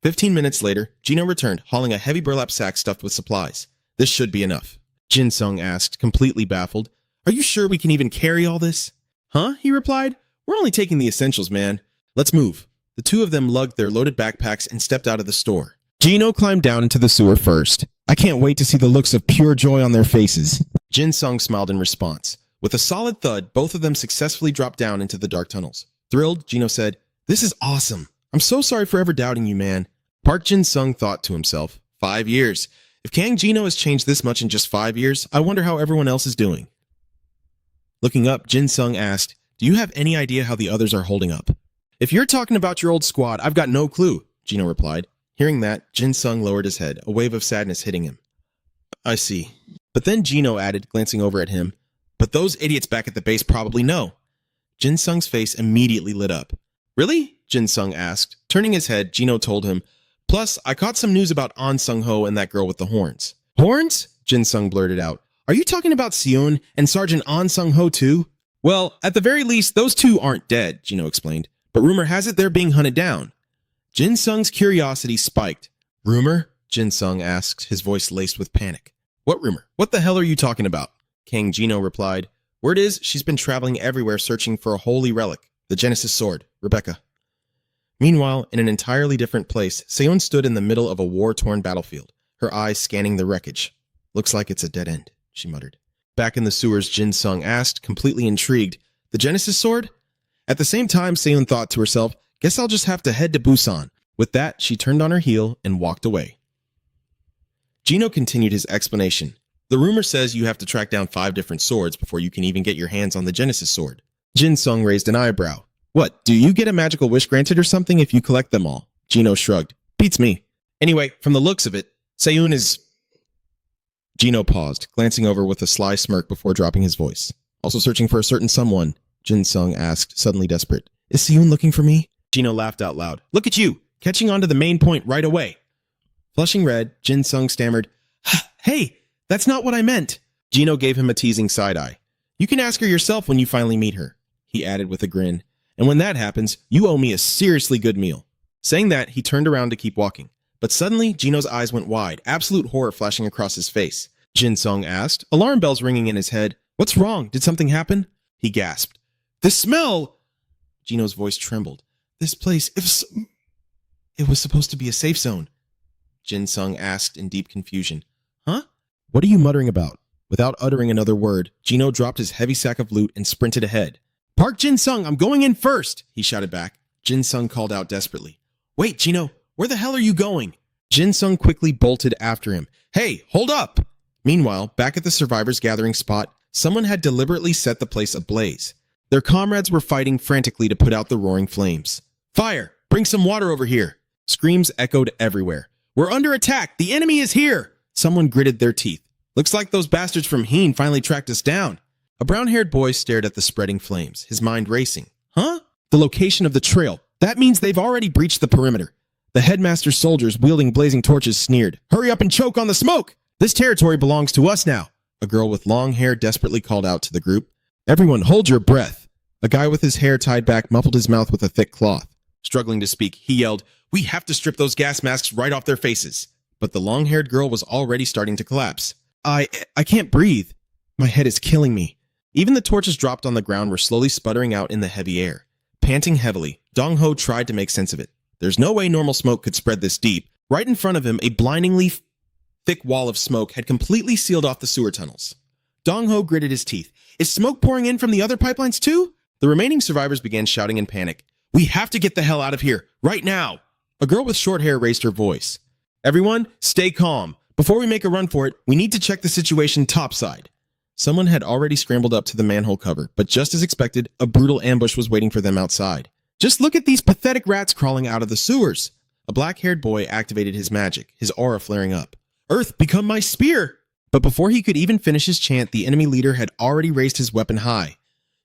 15 minutes later, Gino returned, hauling a heavy burlap sack stuffed with supplies. This should be enough. Jin-sung asked, completely baffled. Are you sure we can even carry all this? Huh? He replied. We're only taking the essentials, man. Let's move. The two of them lugged their loaded backpacks and stepped out of the store.
Gino climbed down into the sewer first. I can't wait to see the looks of pure joy on their faces.
Jin Sung smiled in response. With a solid thud, both of them successfully dropped down into the dark tunnels. Thrilled, Gino said, "This is awesome. I'm so sorry for ever doubting you, man." Park Jin Sung thought to himself, 5 years. If Kang Gino has changed this much in just 5 years, I wonder how everyone else is doing. Looking up, Jin Sung asked, "Do you have any idea how the others are holding up?" "If you're talking about your old squad, I've got no clue," Gino replied. Hearing that, Jin Sung lowered his head, a wave of sadness hitting him. "I see." But then Gino added, glancing over at him, "But those idiots back at the base probably know." Jin Sung's face immediately lit up. "Really?" Jin Sung asked. Turning his head, Gino told him, "Plus, I caught some news about An Sung-ho and that girl with the horns." "Horns?" Jin Sung blurted out. "Are you talking about Seon and Sergeant An Sung-ho too?" "Well, at the very least, those two aren't dead," Gino explained. "But rumor has it they're being hunted down." Jin Sung's curiosity spiked. "Rumor?" Jin Sung asked, his voice laced with panic. "What rumor? What the hell are you talking about?" Kang Gino replied, "Word is, she's been traveling everywhere searching for a holy relic, the Genesis Sword, Rebecca." Meanwhile, in an entirely different place, Seon stood in the middle of a war-torn battlefield, her eyes scanning the wreckage. "Looks like it's a dead end," she muttered. Back in the sewers, Jin Sung asked, completely intrigued, "The Genesis Sword?" At the same time, Seon thought to herself, "Guess I'll just have to head to Busan." With that, she turned on her heel and walked away. Gino continued his explanation. "The rumor says you have to track down 5 different swords before you can even get your hands on the Genesis Sword." Jin Sung raised an eyebrow. "What, do you get a magical wish granted or something if you collect them all?" Gino shrugged. "Beats me. Anyway, from the looks of it, Seon is..." Gino paused, glancing over with a sly smirk before dropping his voice. "Also searching for a certain someone?" Jin Sung asked, suddenly desperate. "Is Seon looking for me?" Gino laughed out loud. "Look at you, catching on to the main point right away." Flushing red, Jin Sung stammered, "Hey, that's not what I meant." Gino gave him a teasing side-eye. "You can ask her yourself when you finally meet her," he added with a grin. "And when that happens, you owe me a seriously good meal." Saying that, he turned around to keep walking. But suddenly, Gino's eyes went wide, absolute horror flashing across his face. Jin Sung asked, alarm bells ringing in his head. "What's wrong? Did something happen?" He gasped. "The smell!" Gino's voice trembled. "This place, it was supposed to be a safe zone." Jin Sung asked in deep confusion. "Huh? What are you muttering about?" Without uttering another word, Gino dropped his heavy sack of loot and sprinted ahead. "Park Jin Sung, I'm going in first!" he shouted back. Jin Sung called out desperately. "Wait, Gino, where the hell are you going?" Jin Sung quickly bolted after him. "Hey, hold up!" Meanwhile, back at the survivors' gathering spot, someone had deliberately set the place ablaze. Their comrades were fighting frantically to put out the roaring flames. "Fire! Bring some water over here!" Screams echoed everywhere. "We're under attack! The enemy is here!" Someone gritted their teeth. "Looks like those bastards from Heen finally tracked us down." A brown-haired boy stared at the spreading flames, his mind racing. "Huh? The location of the trail. That means they've already breached the perimeter." The headmaster's soldiers wielding blazing torches sneered. "Hurry up and choke on the smoke! This territory belongs to us now." A girl with long hair desperately called out to the group. "Everyone hold your breath." A guy with his hair tied back muffled his mouth with a thick cloth. Struggling to speak, he yelled, "We have to strip those gas masks right off their faces." But the long-haired girl was already starting to collapse. I can't breathe. My head is killing me." Even the torches dropped on the ground were slowly sputtering out in the heavy air. Panting heavily, Dong-ho tried to make sense of it. There's no way normal smoke could spread this deep. Right in front of him, a blindingly thick wall of smoke had completely sealed off the sewer tunnels. Dong-ho gritted his teeth. "Is smoke pouring in from the other pipelines too?" The remaining survivors began shouting in panic. "We have to get the hell out of here, right now!" A girl with short hair raised her voice. "Everyone, stay calm. Before we make a run for it, we need to check the situation topside." Someone had already scrambled up to the manhole cover, but just as expected, a brutal ambush was waiting for them outside. "Just look at these pathetic rats crawling out of the sewers." A black-haired boy activated his magic, his aura flaring up. "Earth, become my spear!" But before he could even finish his chant, the enemy leader had already raised his weapon high.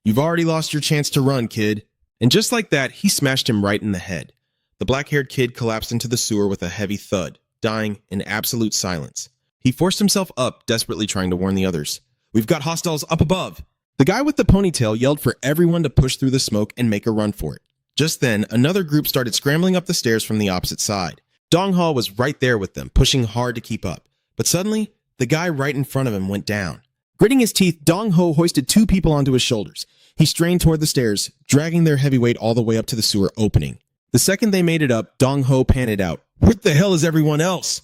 "You've already lost your chance to run, kid." And just like that, he smashed him right in the head. The black-haired kid collapsed into the sewer with a heavy thud, dying in absolute silence. He forced himself up, desperately trying to warn the others. "We've got hostiles up above." The guy with the ponytail yelled for everyone to push through the smoke and make a run for it. Just then, another group started scrambling up the stairs from the opposite side. Dong-ho was right there with them, pushing hard to keep up. But suddenly, the guy right in front of him went down. Gritting his teeth, Dong Ho hoisted two people onto his shoulders. He strained toward the stairs, dragging their heavy weight all the way up to the sewer opening. The second they made it up, Dong Ho panted out, "What the hell is everyone else?"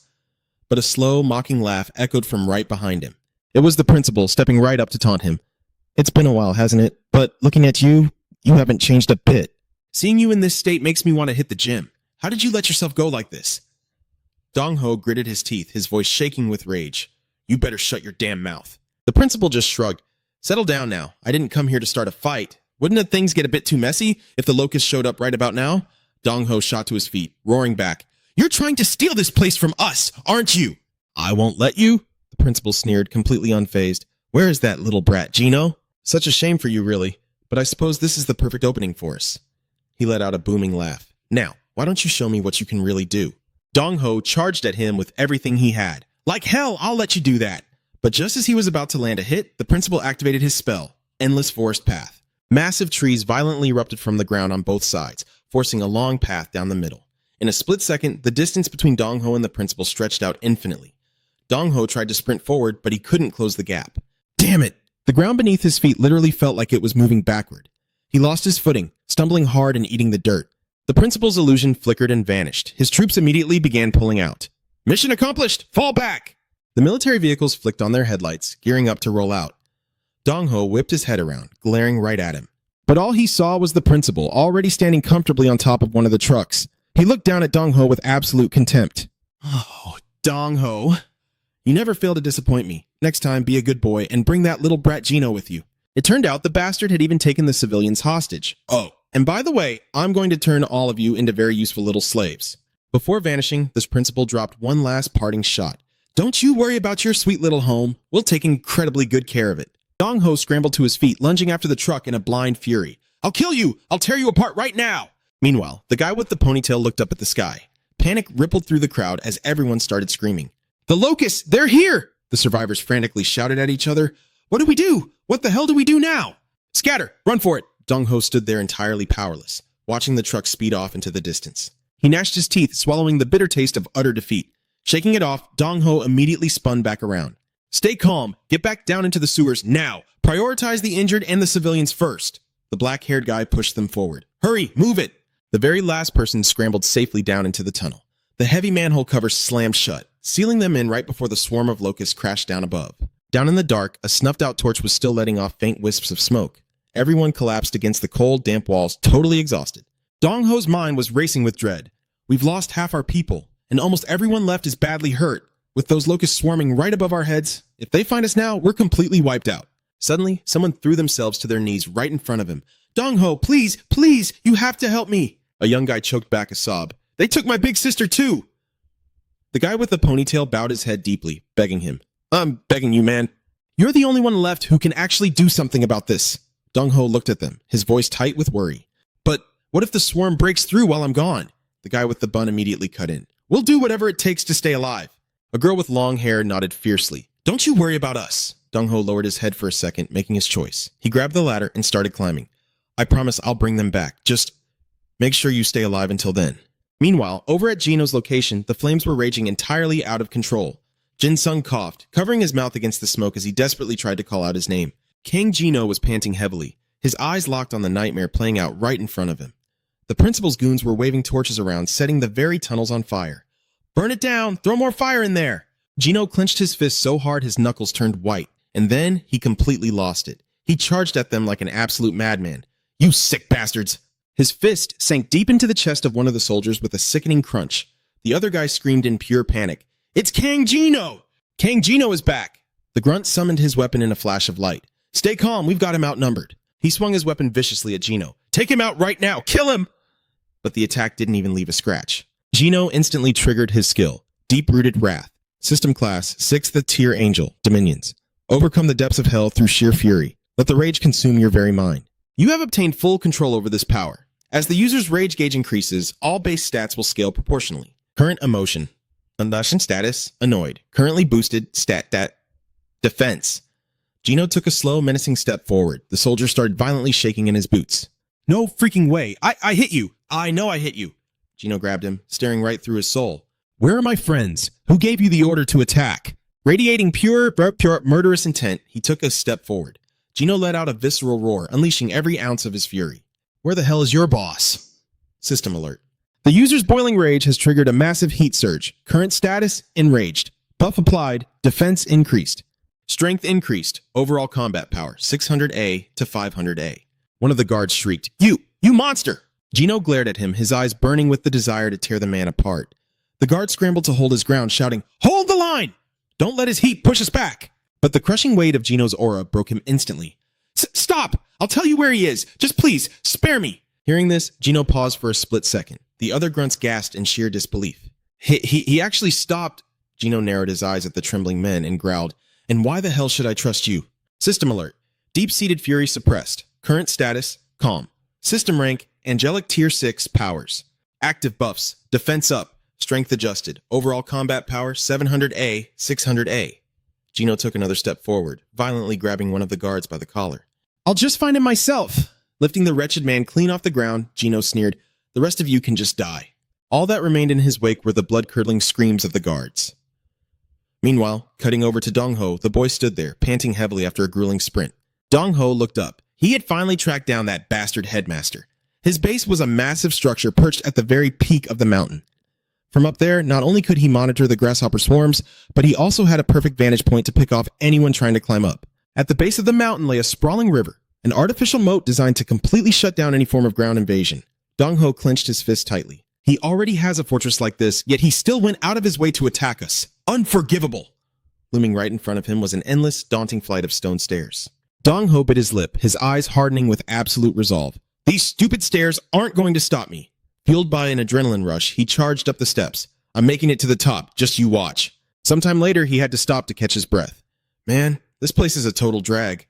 But a slow, mocking laugh echoed from right behind him. It was the principal, stepping right up to taunt him. "It's been a while, hasn't it? But looking at you, you haven't changed a bit. Seeing you in this state makes me want to hit the gym. How did you let yourself go like this?" Dong Ho gritted his teeth, his voice shaking with rage. "You better shut your damn mouth." The principal just shrugged. "Settle down now. I didn't come here to start a fight. Wouldn't things get a bit too messy if the locust showed up right about now?" Dong Ho shot to his feet, roaring back. "You're trying to steal this place from us, aren't you?" "I won't let you," the principal sneered, completely unfazed. "Where is that little brat, Gino? Such a shame for you, really. But I suppose this is the perfect opening for us." He let out a booming laugh. "Now, why don't you show me what you can really do?" Dong Ho charged at him with everything he had. "Like hell, I'll let you do that." But just as he was about to land a hit, the principal activated his spell, Endless Forest Path. Massive trees violently erupted from the ground on both sides, forcing a long path down the middle. In a split second, the distance between Dong Ho and the principal stretched out infinitely. Dong Ho tried to sprint forward, but he couldn't close the gap. Damn it! The ground beneath his feet literally felt like it was moving backward. He lost his footing, stumbling hard and eating the dirt. The principal's illusion flickered and vanished. His troops immediately began pulling out. "Mission accomplished! Fall back!" The military vehicles flicked on their headlights, gearing up to roll out. Dong Ho whipped his head around, glaring right at him. But all he saw was the principal, already standing comfortably on top of one of the trucks. He looked down at Dong Ho with absolute contempt. "Oh, Dong Ho. You never fail to disappoint me. Next time, be a good boy and bring that little brat Gino with you." It turned out the bastard had even taken the civilians hostage. "Oh, and by the way, I'm going to turn all of you into very useful little slaves." Before vanishing, this principal dropped one last parting shot. "Don't you worry about your sweet little home. We'll take incredibly good care of it." Dong Ho scrambled to his feet, lunging after the truck in a blind fury. "I'll kill you! I'll tear you apart right now!" Meanwhile, the guy with the ponytail looked up at the sky. Panic rippled through the crowd as everyone started screaming. "The locusts! They're here!" The survivors frantically shouted at each other. "What do we do? What the hell do we do now?" "Scatter! Run for it!" Dong Ho stood there entirely powerless, watching the truck speed off into the distance. He gnashed his teeth, swallowing the bitter taste of utter defeat. Shaking it off, Dong Ho immediately spun back around. "Stay calm. Get back down into the sewers now. Prioritize the injured and the civilians first." The black-haired guy pushed them forward. "Hurry, move it." The very last person scrambled safely down into the tunnel. The heavy manhole cover slammed shut, sealing them in right before the swarm of locusts crashed down above. Down in the dark, a snuffed-out torch was still letting off faint wisps of smoke. Everyone collapsed against the cold, damp walls, totally exhausted. Dong Ho's mind was racing with dread. "We've lost half our people, and almost everyone left is badly hurt. With those locusts swarming right above our heads, if they find us now, we're completely wiped out." Suddenly, someone threw themselves to their knees right in front of him. "Dong Ho, please, please, you have to help me." A young guy choked back a sob. "They took my big sister too." The guy with the ponytail bowed his head deeply, begging him. "I'm begging you, man. You're the only one left who can actually do something about this." Dong Ho looked at them, his voice tight with worry. "But what if the swarm breaks through while I'm gone?" The guy with the bun immediately cut in. "We'll do whatever it takes to stay alive." A girl with long hair nodded fiercely. "Don't you worry about us." Dong Ho lowered his head for a second, making his choice. He grabbed the ladder and started climbing. "I promise I'll bring them back. Just make sure you stay alive until then." Meanwhile, over at Gino's location, the flames were raging entirely out of control. Jin Sung coughed, covering his mouth against the smoke as he desperately tried to call out his name. King Gino was panting heavily, his eyes locked on the nightmare playing out right in front of him. The principal's goons were waving torches around, setting the very tunnels on fire. "Burn it down! Throw more fire in there!" Gino clenched his fist so hard his knuckles turned white, and then he completely lost it. He charged at them like an absolute madman. "You sick bastards!" His fist sank deep into the chest of one of the soldiers with a sickening crunch. The other guy screamed in pure panic. "It's Kang Gino! Kang Gino is back!" The grunt summoned his weapon in a flash of light. "Stay calm, we've got him outnumbered." He swung his weapon viciously at Gino. "Take him out right now! Kill him!" But the attack didn't even leave a scratch. Gino instantly triggered his skill, Deep-Rooted Wrath. System class, 6th tier Angel, Dominions. Overcome the depths of hell through sheer fury. Let the rage consume your very mind. You have obtained full control over this power. As the user's rage gauge increases, all base stats will scale proportionally. Current emotion. Emotion status, annoyed. Currently boosted, defense. Gino took a slow, menacing step forward. The soldier started violently shaking in his boots. "No freaking way. I hit you. I know I hit you." Gino grabbed him, staring right through his soul. "Where are my friends? Who gave you the order to attack?" Radiating pure murderous intent, he took a step forward. Gino let out a visceral roar, unleashing every ounce of his fury. Where the hell is your boss? System alert. The user's boiling rage has triggered a massive heat surge. Current status, enraged. Buff applied, defense increased. Strength increased, overall combat power, 600A to 500A. One of the guards shrieked, You monster! Gino glared at him, his eyes burning with the desire to tear the man apart. The guard scrambled to hold his ground, shouting, Hold the line! Don't let his heat push us back! But the crushing weight of Gino's aura broke him instantly. Stop! I'll tell you where he is! Just please, spare me! Hearing this, Gino paused for a split second. The other grunts gasped in sheer disbelief. He actually stopped. Gino narrowed his eyes at the trembling men and growled, And why the hell should I trust you? System alert. Deep-seated fury suppressed. Current status, calm. System rank, angelic tier 6 powers. Active buffs, defense up, strength adjusted. Overall combat power, 700A, 600A. Gino took another step forward, violently grabbing one of the guards by the collar. I'll just find him myself. Lifting the wretched man clean off the ground, Gino sneered, The rest of you can just die. All that remained in his wake were the blood-curdling screams of the guards. Meanwhile, cutting over to Dong-ho, the boy stood there, panting heavily after a grueling sprint. Dong-ho looked up. He had finally tracked down that bastard headmaster. His base was a massive structure perched at the very peak of the mountain. From up there, not only could he monitor the grasshopper swarms, but he also had a perfect vantage point to pick off anyone trying to climb up. At the base of the mountain lay a sprawling river, an artificial moat designed to completely shut down any form of ground invasion. Dong-ho clenched his fist tightly. He already has a fortress like this, yet he still went out of his way to attack us. Unforgivable! Looming right in front of him was an endless, daunting flight of stone stairs. Dong-ho bit his lip, his eyes hardening with absolute resolve. These stupid stairs aren't going to stop me. Fueled by an adrenaline rush, he charged up the steps. I'm making it to the top, just you watch. Sometime later, he had to stop to catch his breath. Man, this place is a total drag.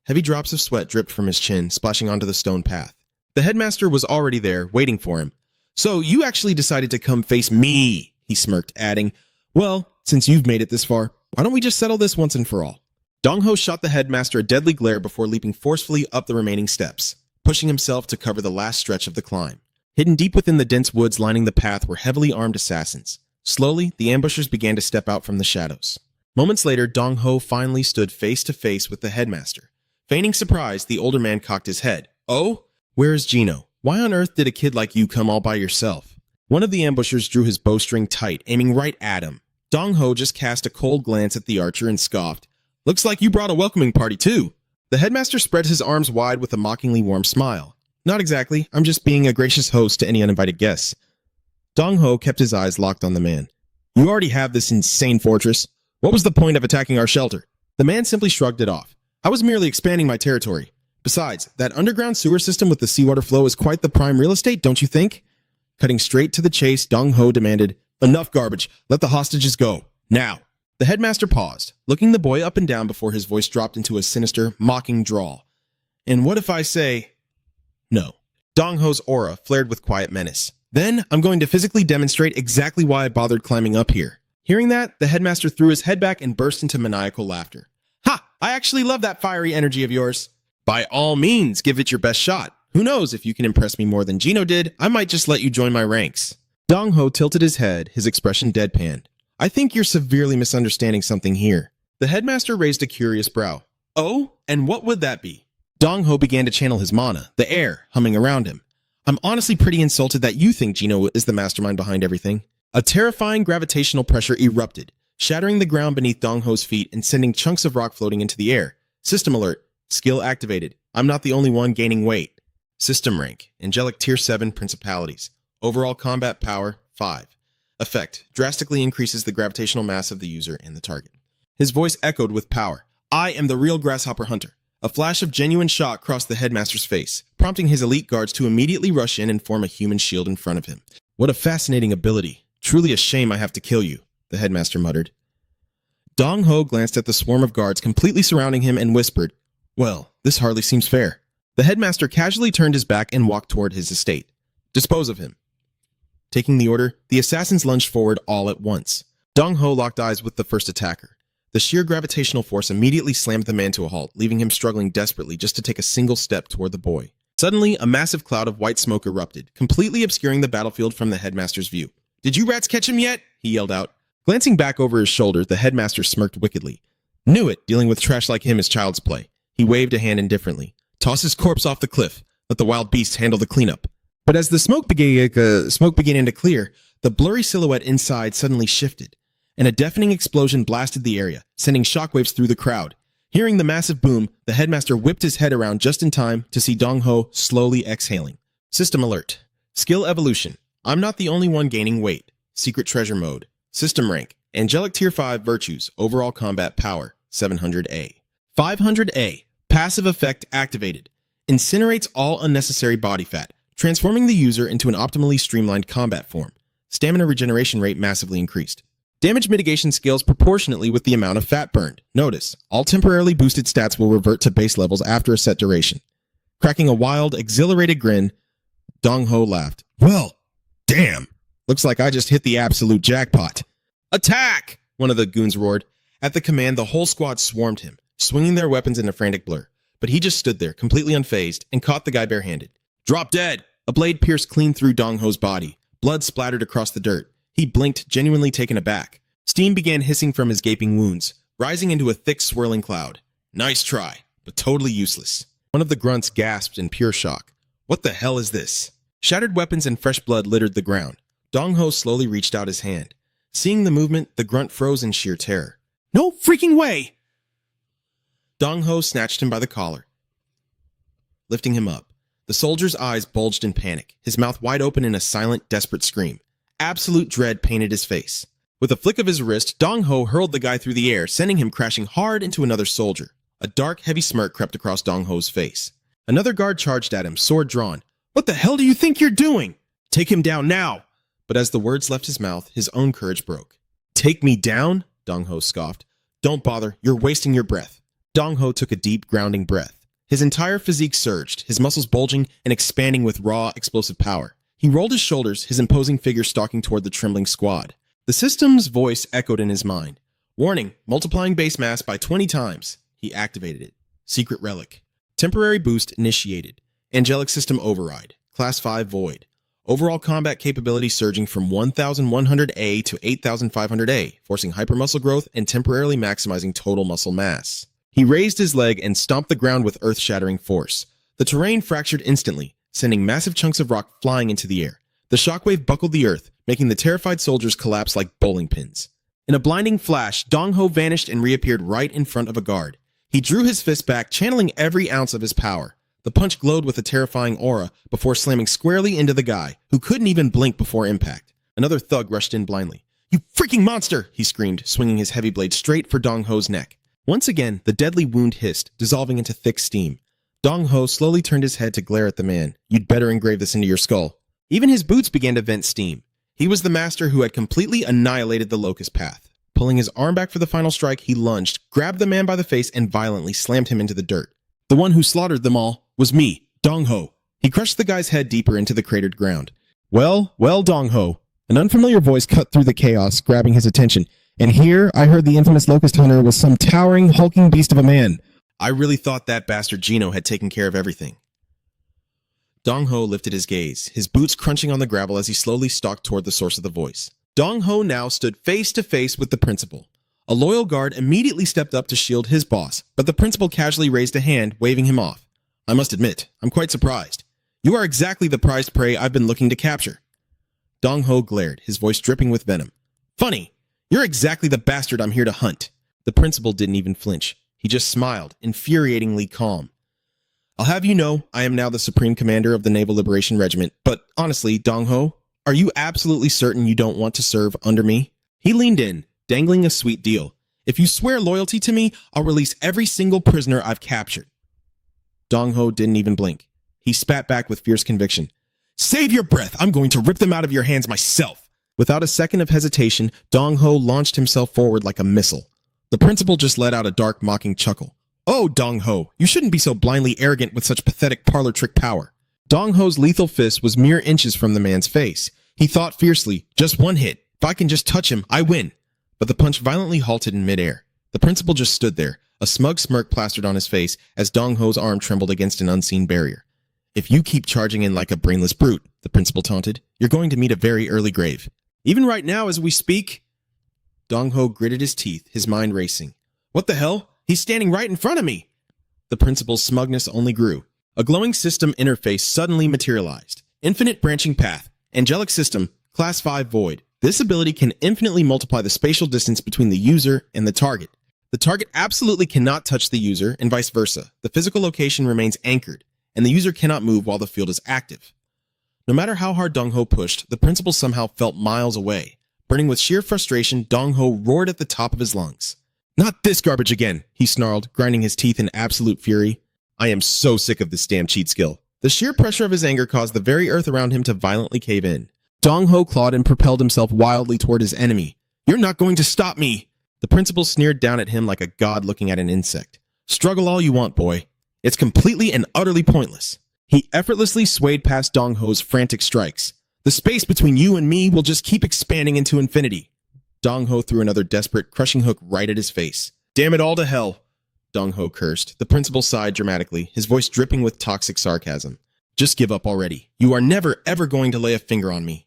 Heavy drops of sweat dripped from his chin, splashing onto the stone path. The headmaster was already there, waiting for him. So you actually decided to come face me, he smirked, adding, Well, since you've made it this far, why don't we just settle this once and for all? Dong-ho shot the headmaster a deadly glare before leaping forcefully up the remaining steps, pushing himself to cover the last stretch of the climb. Hidden deep within the dense woods lining the path were heavily armed assassins. Slowly, the ambushers began to step out from the shadows. Moments later, Dong-ho finally stood face to face with the headmaster. Feigning surprise, the older man cocked his head. Oh? Where is Gino? Why on earth did a kid like you come all by yourself? One of the ambushers drew his bowstring tight, aiming right at him. Dong-ho just cast a cold glance at the archer and scoffed. Looks like you brought a welcoming party too. The headmaster spread his arms wide with a mockingly warm smile. Not exactly. I'm just being a gracious host to any uninvited guests. Dong-ho kept his eyes locked on the man. You already have this insane fortress. What was the point of attacking our shelter? The man simply shrugged it off. I was merely expanding my territory. Besides, that underground sewer system with the seawater flow is quite the prime real estate, don't you think? Cutting straight to the chase, Dong-ho demanded, Enough garbage. Let the hostages go. Now. The headmaster paused, looking the boy up and down before his voice dropped into a sinister, mocking drawl. And what if I say... No. Dong-ho's aura flared with quiet menace. Then, I'm going to physically demonstrate exactly why I bothered climbing up here. Hearing that, the headmaster threw his head back and burst into maniacal laughter. Ha! I actually love that fiery energy of yours. By all means, give it your best shot. Who knows, if you can impress me more than Gino did, I might just let you join my ranks. Dong-ho tilted his head, his expression deadpanned. I think you're severely misunderstanding something here. The headmaster raised a curious brow. Oh? And what would that be? Dong-ho began to channel his mana, the air, humming around him. I'm honestly pretty insulted that you think Gino is the mastermind behind everything. A terrifying gravitational pressure erupted, shattering the ground beneath Dong-ho's feet and sending chunks of rock floating into the air. System alert. Skill activated. I'm not the only one gaining weight. System rank. Angelic Tier 7 Principalities. Overall combat power, 5. Effect. Drastically increases the gravitational mass of the user and the target. His voice echoed with power. I am the real grasshopper hunter. A flash of genuine shock crossed the headmaster's face, prompting his elite guards to immediately rush in and form a human shield in front of him. What a fascinating ability. Truly a shame I have to kill you, the headmaster muttered. Dong-ho glanced at the swarm of guards completely surrounding him and whispered, Well, this hardly seems fair. The headmaster casually turned his back and walked toward his estate. Dispose of him. Taking the order, the assassins lunged forward all at once. Dong-ho locked eyes with the first attacker. The sheer gravitational force immediately slammed the man to a halt, leaving him struggling desperately just to take a single step toward the boy. Suddenly, a massive cloud of white smoke erupted, completely obscuring the battlefield from the headmaster's view. Did you rats catch him yet? He yelled out. Glancing back over his shoulder, the headmaster smirked wickedly. Knew it, dealing with trash like him is child's play. He waved a hand indifferently. Toss his corpse off the cliff. Let the wild beasts handle the cleanup. But as the smoke began to clear, the blurry silhouette inside suddenly shifted, and a deafening explosion blasted the area, sending shockwaves through the crowd. Hearing the massive boom, the headmaster whipped his head around just in time to see Dong-ho slowly exhaling. System alert. Skill evolution. I'm not the only one gaining weight. Secret treasure mode. System rank. Angelic tier 5 virtues. Overall combat power. 700A. 500A. Passive effect activated. Incinerates all unnecessary body fat, transforming the user into an optimally streamlined combat form. Stamina regeneration rate massively increased. Damage mitigation scales proportionately with the amount of fat burned. Notice, all temporarily boosted stats will revert to base levels after a set duration. Cracking a wild, exhilarated grin, Dong-ho laughed. Well, damn. Looks like I just hit the absolute jackpot. Attack! One of the goons roared. At the command, the whole squad swarmed him, swinging their weapons in a frantic blur. But he just stood there, completely unfazed, and caught the guy barehanded. Drop dead! A blade pierced clean through Dong-ho's body. Blood splattered across the dirt. He blinked, genuinely taken aback. Steam began hissing from his gaping wounds, rising into a thick, swirling cloud. Nice try, but totally useless. One of the grunts gasped in pure shock. What the hell is this? Shattered weapons and fresh blood littered the ground. Dong-ho slowly reached out his hand. Seeing the movement, the grunt froze in sheer terror. No freaking way! Dong-ho snatched him by the collar, lifting him up. The soldier's eyes bulged in panic, his mouth wide open in a silent, desperate scream. Absolute dread painted his face. With a flick of his wrist, Dong-ho hurled the guy through the air, sending him crashing hard into another soldier. A dark, heavy smirk crept across Dong-ho's face. Another guard charged at him, sword drawn. What the hell do you think you're doing? Take him down now! But as the words left his mouth, his own courage broke. Take me down? Dong-ho scoffed. Don't bother, you're wasting your breath. Dong-ho took a deep, grounding breath. His entire physique surged, his muscles bulging and expanding with raw, explosive power. He rolled his shoulders, his imposing figure stalking toward the trembling squad. The system's voice echoed in his mind. Warning, multiplying base mass by 20 times. He activated it. Secret relic. Temporary boost initiated. Angelic system override. Class 5 void. Overall combat capability surging from 1,100A to 8,500A, forcing hypermuscle growth and temporarily maximizing total muscle mass. He raised his leg and stomped the ground with earth-shattering force. The terrain fractured instantly, sending massive chunks of rock flying into the air. The shockwave buckled the earth, making the terrified soldiers collapse like bowling pins. In a blinding flash, Dong-ho vanished and reappeared right in front of a guard. He drew his fist back, channeling every ounce of his power. The punch glowed with a terrifying aura before slamming squarely into the guy, who couldn't even blink before impact. Another thug rushed in blindly. You freaking monster! He screamed, swinging his heavy blade straight for Dong-ho's neck. Once again, the deadly wound hissed, dissolving into thick steam. Dong-ho slowly turned his head to glare at the man. You'd better engrave this into your skull. Even his boots began to vent steam. He was the master who had completely annihilated the locust path. Pulling his arm back for the final strike, he lunged, grabbed the man by the face, and violently slammed him into the dirt. The one who slaughtered them all was me, Dong-ho. He crushed the guy's head deeper into the cratered ground. Well, Dong-ho. An unfamiliar voice cut through the chaos, grabbing his attention. And here, I heard the infamous Locust Hunter was some towering, hulking beast of a man. I really thought that bastard Gino had taken care of everything. Dong-ho lifted his gaze, his boots crunching on the gravel as he slowly stalked toward the source of the voice. Dong-ho now stood face to face with the principal. A loyal guard immediately stepped up to shield his boss, but the principal casually raised a hand, waving him off. I must admit, I'm quite surprised. You are exactly the prized prey I've been looking to capture. Dong-ho glared, his voice dripping with venom. Funny, you're exactly the bastard I'm here to hunt. The principal didn't even flinch. He just smiled, infuriatingly calm. I'll have you know, I am now the Supreme Commander of the Naval Liberation Regiment, but honestly, Dong-ho, are you absolutely certain you don't want to serve under me? He leaned in, dangling a sweet deal. If you swear loyalty to me, I'll release every single prisoner I've captured. Dong-ho didn't even blink. He spat back with fierce conviction. Save your breath! I'm going to rip them out of your hands myself! Without a second of hesitation, Dong-ho launched himself forward like a missile. The principal just let out a dark, mocking chuckle. Oh, Dong-ho, you shouldn't be so blindly arrogant with such pathetic parlor trick power. Dong-ho's lethal fist was mere inches from the man's face. He thought fiercely, just one hit. If I can just touch him, I win. But the punch violently halted in midair. The principal just stood there, a smug smirk plastered on his face as Dong-ho's arm trembled against an unseen barrier. If you keep charging in like a brainless brute, the principal taunted, you're going to meet a very early grave. Even right now as we speak... Dong Ho gritted his teeth, his mind racing. What the hell? He's standing right in front of me! The principal's smugness only grew. A glowing system interface suddenly materialized. Infinite branching path. Angelic system. Class 5 void. This ability can infinitely multiply the spatial distance between the user and the target. The target absolutely cannot touch the user, and vice versa. The physical location remains anchored, and the user cannot move while the field is active. No matter how hard Dong Ho pushed, the principal somehow felt miles away. Burning with sheer frustration, Dong Ho roared at the top of his lungs. Not this garbage again, he snarled, grinding his teeth in absolute fury. I am so sick of this damn cheat skill. The sheer pressure of his anger caused the very earth around him to violently cave in. Dong Ho clawed and propelled himself wildly toward his enemy. You're not going to stop me! The principal sneered down at him like a god looking at an insect. Struggle all you want, boy. It's completely and utterly pointless. He effortlessly swayed past Dong Ho's frantic strikes. The space between you and me will just keep expanding into infinity. Dong Ho threw another desperate, crushing hook right at his face. Damn it all to hell, Dong Ho cursed. The principal sighed dramatically, his voice dripping with toxic sarcasm. Just give up already. You are never, ever going to lay a finger on me.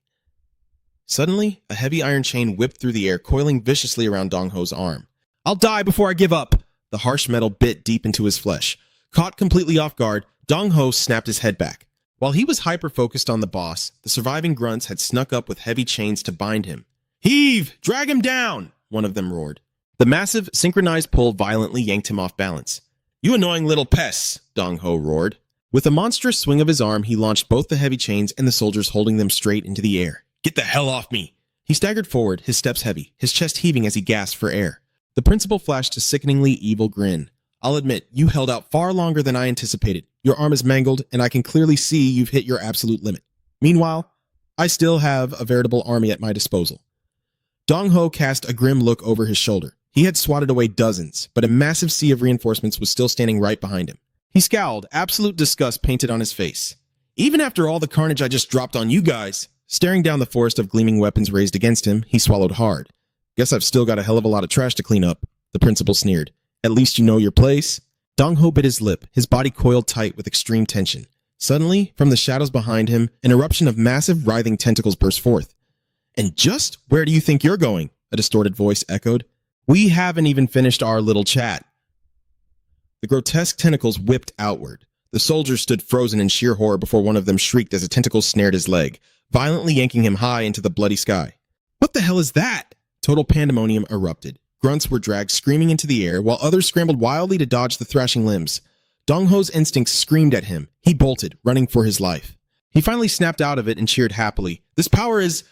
Suddenly, a heavy iron chain whipped through the air, coiling viciously around Dong Ho's arm. I'll die before I give up! The harsh metal bit deep into his flesh. Caught completely off guard, Dong Ho snapped his head back. While he was hyper-focused on the boss, the surviving grunts had snuck up with heavy chains to bind him. Heave! Drag him down! One of them roared. The massive, synchronized pull violently yanked him off balance. You annoying little pests! Dong Ho roared. With a monstrous swing of his arm, he launched both the heavy chains and the soldiers holding them straight into the air. Get the hell off me! He staggered forward, his steps heavy, his chest heaving as he gasped for air. The principal flashed a sickeningly evil grin. I'll admit, you held out far longer than I anticipated. Your arm is mangled, and I can clearly see you've hit your absolute limit. Meanwhile, I still have a veritable army at my disposal. Dong Ho cast a grim look over his shoulder. He had swatted away dozens, but a massive sea of reinforcements was still standing right behind him. He scowled, absolute disgust painted on his face. Even after all the carnage I just dropped on you guys... Staring down the forest of gleaming weapons raised against him, he swallowed hard. Guess I've still got a hell of a lot of trash to clean up, the principal sneered. At least you know your place? Dong Ho bit his lip, his body coiled tight with extreme tension. Suddenly, from the shadows behind him, an eruption of massive writhing tentacles burst forth. And just where do you think you're going? A distorted voice echoed. We haven't even finished our little chat. The grotesque tentacles whipped outward. The soldiers stood frozen in sheer horror before one of them shrieked as a tentacle snared his leg, violently yanking him high into the bloody sky. What the hell is that? Total pandemonium erupted. Grunts were dragged screaming into the air, while others scrambled wildly to dodge the thrashing limbs. Dong Ho's instincts screamed at him. He bolted, running for his life. He finally snapped out of it and cheered happily. This power is...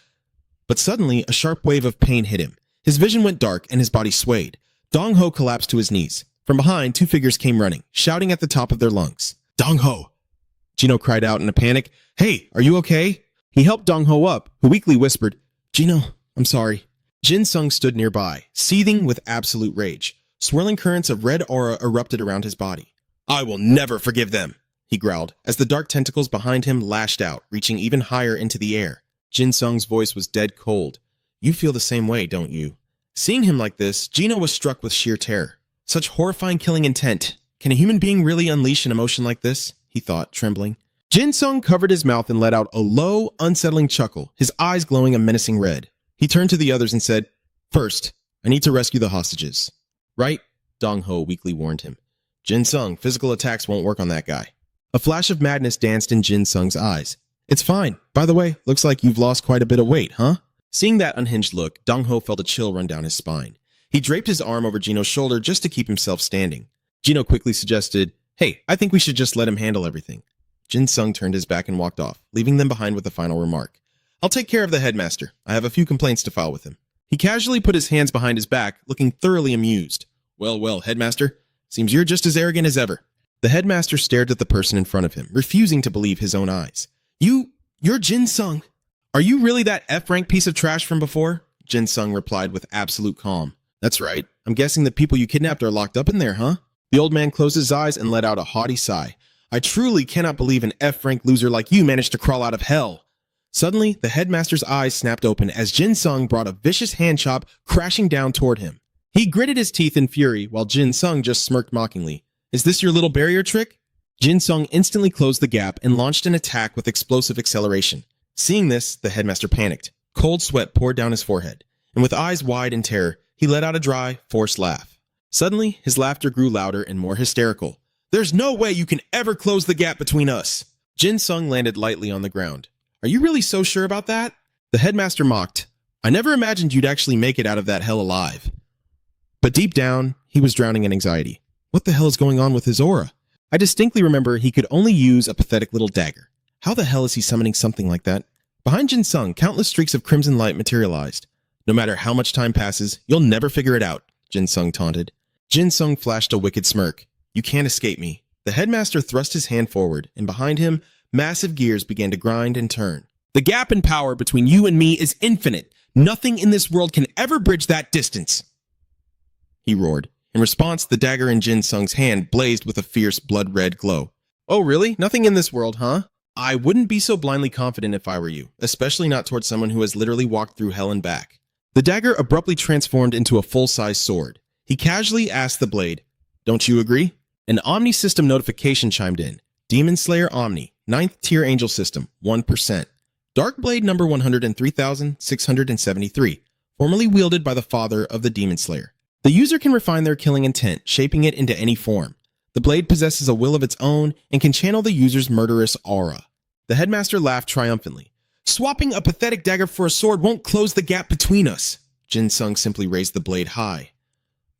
But suddenly, a sharp wave of pain hit him. His vision went dark and his body swayed. Dong Ho collapsed to his knees. From behind, two figures came running, shouting at the top of their lungs. Dong Ho! Gino cried out in a panic. Hey, are you okay? He helped Dong Ho up, who weakly whispered, Gino, I'm sorry. Jin Sung stood nearby, seething with absolute rage. Swirling currents of red aura erupted around his body. I will never forgive them, he growled, as the dark tentacles behind him lashed out, reaching even higher into the air. Jin Sung's voice was dead cold. You feel the same way, don't you? Seeing him like this, Gino was struck with sheer terror. Such horrifying killing intent. Can a human being really unleash an emotion like this? He thought, trembling. Jin Sung covered his mouth and let out a low, unsettling chuckle, his eyes glowing a menacing red. He turned to the others and said, First, I need to rescue the hostages. Right? Dong Ho weakly warned him. Jin Sung, physical attacks won't work on that guy. A flash of madness danced in Jin Sung's eyes. It's fine. By the way, looks like you've lost quite a bit of weight, huh? Seeing that unhinged look, Dong Ho felt a chill run down his spine. He draped his arm over Gino's shoulder just to keep himself standing. Gino quickly suggested, Hey, I think we should just let him handle everything. Jin Sung turned his back and walked off, leaving them behind with a final remark. I'll take care of the headmaster. I have a few complaints to file with him. He casually put his hands behind his back, looking thoroughly amused. Well, headmaster. Seems you're just as arrogant as ever. The headmaster stared at the person in front of him, refusing to believe his own eyes. You're Jin Sung. Are you really that F-rank piece of trash from before? Jin Sung replied with absolute calm. That's right. I'm guessing the people you kidnapped are locked up in there, huh? The old man closed his eyes and let out a haughty sigh. I truly cannot believe an F-rank loser like you managed to crawl out of hell. Suddenly, the headmaster's eyes snapped open as Jin Sung brought a vicious hand chop crashing down toward him. He gritted his teeth in fury while Jin Sung just smirked mockingly. Is this your little barrier trick? Jin Sung instantly closed the gap and launched an attack with explosive acceleration. Seeing this, the headmaster panicked. Cold sweat poured down his forehead. and with eyes wide in terror, he let out a dry, forced laugh. Suddenly, his laughter grew louder and more hysterical. "There's no way you can ever close the gap between us." Jin Sung landed lightly on the ground. "Are you really so sure about that?" The headmaster mocked. "I never imagined you'd actually make it out of that hell alive." But deep down, he was drowning in anxiety. What the hell is going on with his aura? I distinctly remember he could only use a pathetic little dagger. How the hell is he summoning something like that? Behind Jin Sung, countless streaks of crimson light materialized. "No matter how much time passes, you'll never figure it out," Jin Sung taunted. Jin Sung flashed a wicked smirk. "You can't escape me." The headmaster thrust his hand forward, and behind him, massive gears began to grind and turn. "The gap in power between you and me is infinite. Nothing in this world can ever bridge that distance," he roared. In response, the dagger in Jin Sung's hand blazed with a fierce blood-red glow. "Oh, really? Nothing in this world, huh?" "I wouldn't be so blindly confident if I were you, especially not towards someone who has literally walked through hell and back." The dagger abruptly transformed into a full-size sword. He casually asked the blade, "Don't you agree?" An Omni system notification chimed in. "Demon Slayer Omni, 9th tier angel system, 1%. Dark blade number 103,673, formerly wielded by the father of the Demon Slayer. The user can refine their killing intent, shaping it into any form. The blade possesses a will of its own and can channel the user's murderous aura." The headmaster laughed triumphantly. "Swapping a pathetic dagger for a sword won't close the gap between us." Jin Sung simply raised the blade high.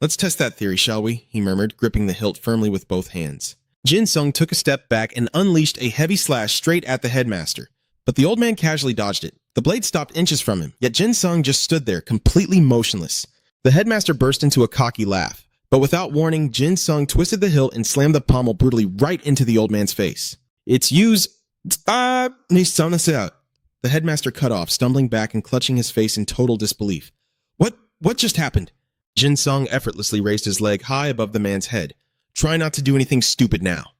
"Let's test that theory, shall we?" he murmured, gripping the hilt firmly with both hands. Jin Sung took a step back and unleashed a heavy slash straight at the headmaster. But the old man casually dodged it. The blade stopped inches from him, yet Jin Sung just stood there, completely motionless. The headmaster burst into a cocky laugh, but without warning, Jin Sung twisted the hilt and slammed the pommel brutally right into the old man's face. "It's use... The headmaster cut off, stumbling back and clutching his face in total disbelief. What just happened?" Jin Sung effortlessly raised his leg high above the man's head. "Try not to do anything stupid now."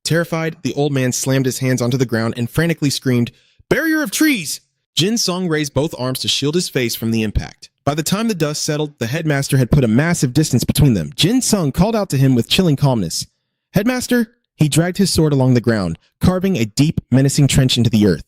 Terrified, the old man slammed his hands onto the ground and frantically screamed, "Barrier of trees!" Jin Sung raised both arms to shield his face from the impact. By the time the dust settled, the headmaster had put a massive distance between them. Jin Sung called out to him with chilling calmness. "Headmaster?" He dragged his sword along the ground, carving a deep, menacing trench into the earth.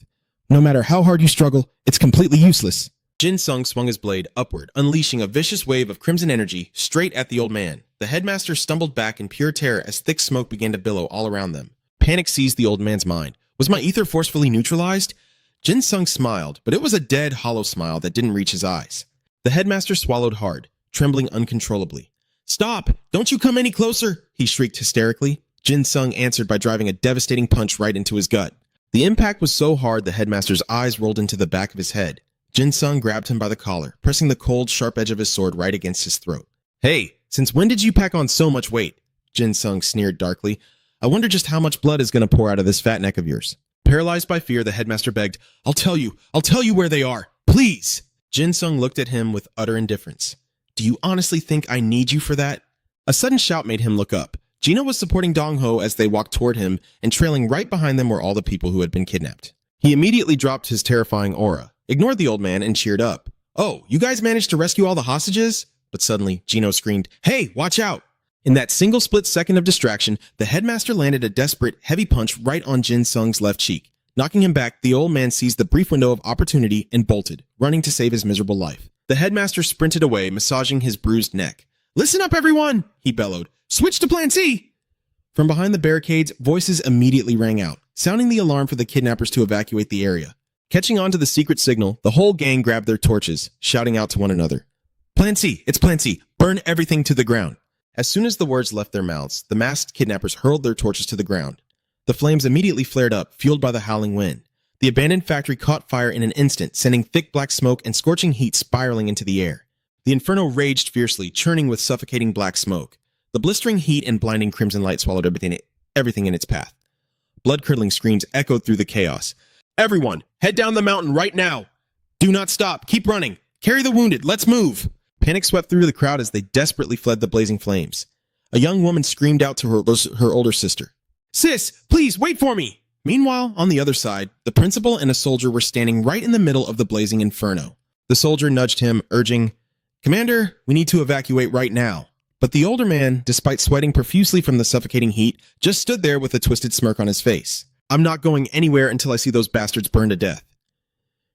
"No matter how hard you struggle, it's completely useless." Jin Sung swung his blade upward, unleashing a vicious wave of crimson energy straight at the old man. The headmaster stumbled back in pure terror as thick smoke began to billow all around them. Panic seized the old man's mind. Was my ether forcefully neutralized? Jin Sung smiled, but it was a dead, hollow smile that didn't reach his eyes. The headmaster swallowed hard, trembling uncontrollably. "Stop! Don't you come any closer!" he shrieked hysterically. Jin Sung answered by driving a devastating punch right into his gut. The impact was so hard the headmaster's eyes rolled into the back of his head. Jin Sung grabbed him by the collar, pressing the cold, sharp edge of his sword right against his throat. "Hey, since when did you pack on so much weight?" Jin Sung sneered darkly. "I wonder just how much blood is going to pour out of this fat neck of yours." Paralyzed by fear, the headmaster begged, I'll tell you where they are. Please!" Jin Sung looked at him with utter indifference. "Do you honestly think I need you for that?" A sudden shout made him look up. Gina was supporting Dong Ho as they walked toward him, and trailing right behind them were all the people who had been kidnapped. He immediately dropped his terrifying aura, ignored the old man, and cheered up. "Oh, you guys managed to rescue all the hostages?" But suddenly, Gino screamed, "Hey, watch out!" In that single split second of distraction, the headmaster landed a desperate, heavy punch right on Jin Sung's left cheek. Knocking him back, the old man seized the brief window of opportunity and bolted, running to save his miserable life. The headmaster sprinted away, massaging his bruised neck. "Listen up, everyone!" he bellowed. "Switch to Plan C!" From behind the barricades, voices immediately rang out, sounding the alarm for the kidnappers to evacuate the area. Catching on to the secret signal, the whole gang grabbed their torches, shouting out to one another. "Plan C! It's Plan C! Burn everything to the ground!" As soon as the words left their mouths, the masked kidnappers hurled their torches to the ground. The flames immediately flared up, fueled by the howling wind. The abandoned factory caught fire in an instant, sending thick black smoke and scorching heat spiraling into the air. The inferno raged fiercely, churning with suffocating black smoke. The blistering heat and blinding crimson light swallowed everything in its path. Blood-curdling screams echoed through the chaos. "Everyone, head down the mountain right now! Do not stop! Keep running! Carry the wounded! Let's move!" Panic swept through the crowd as they desperately fled the blazing flames. A young woman screamed out to her older sister. "Sis, please, wait for me!" Meanwhile, on the other side, the principal and a soldier were standing right in the middle of the blazing inferno. The soldier nudged him, urging, "Commander, we need to evacuate right now." But the older man, despite sweating profusely from the suffocating heat, just stood there with a twisted smirk on his face. "I'm not going anywhere until I see those bastards burned to death."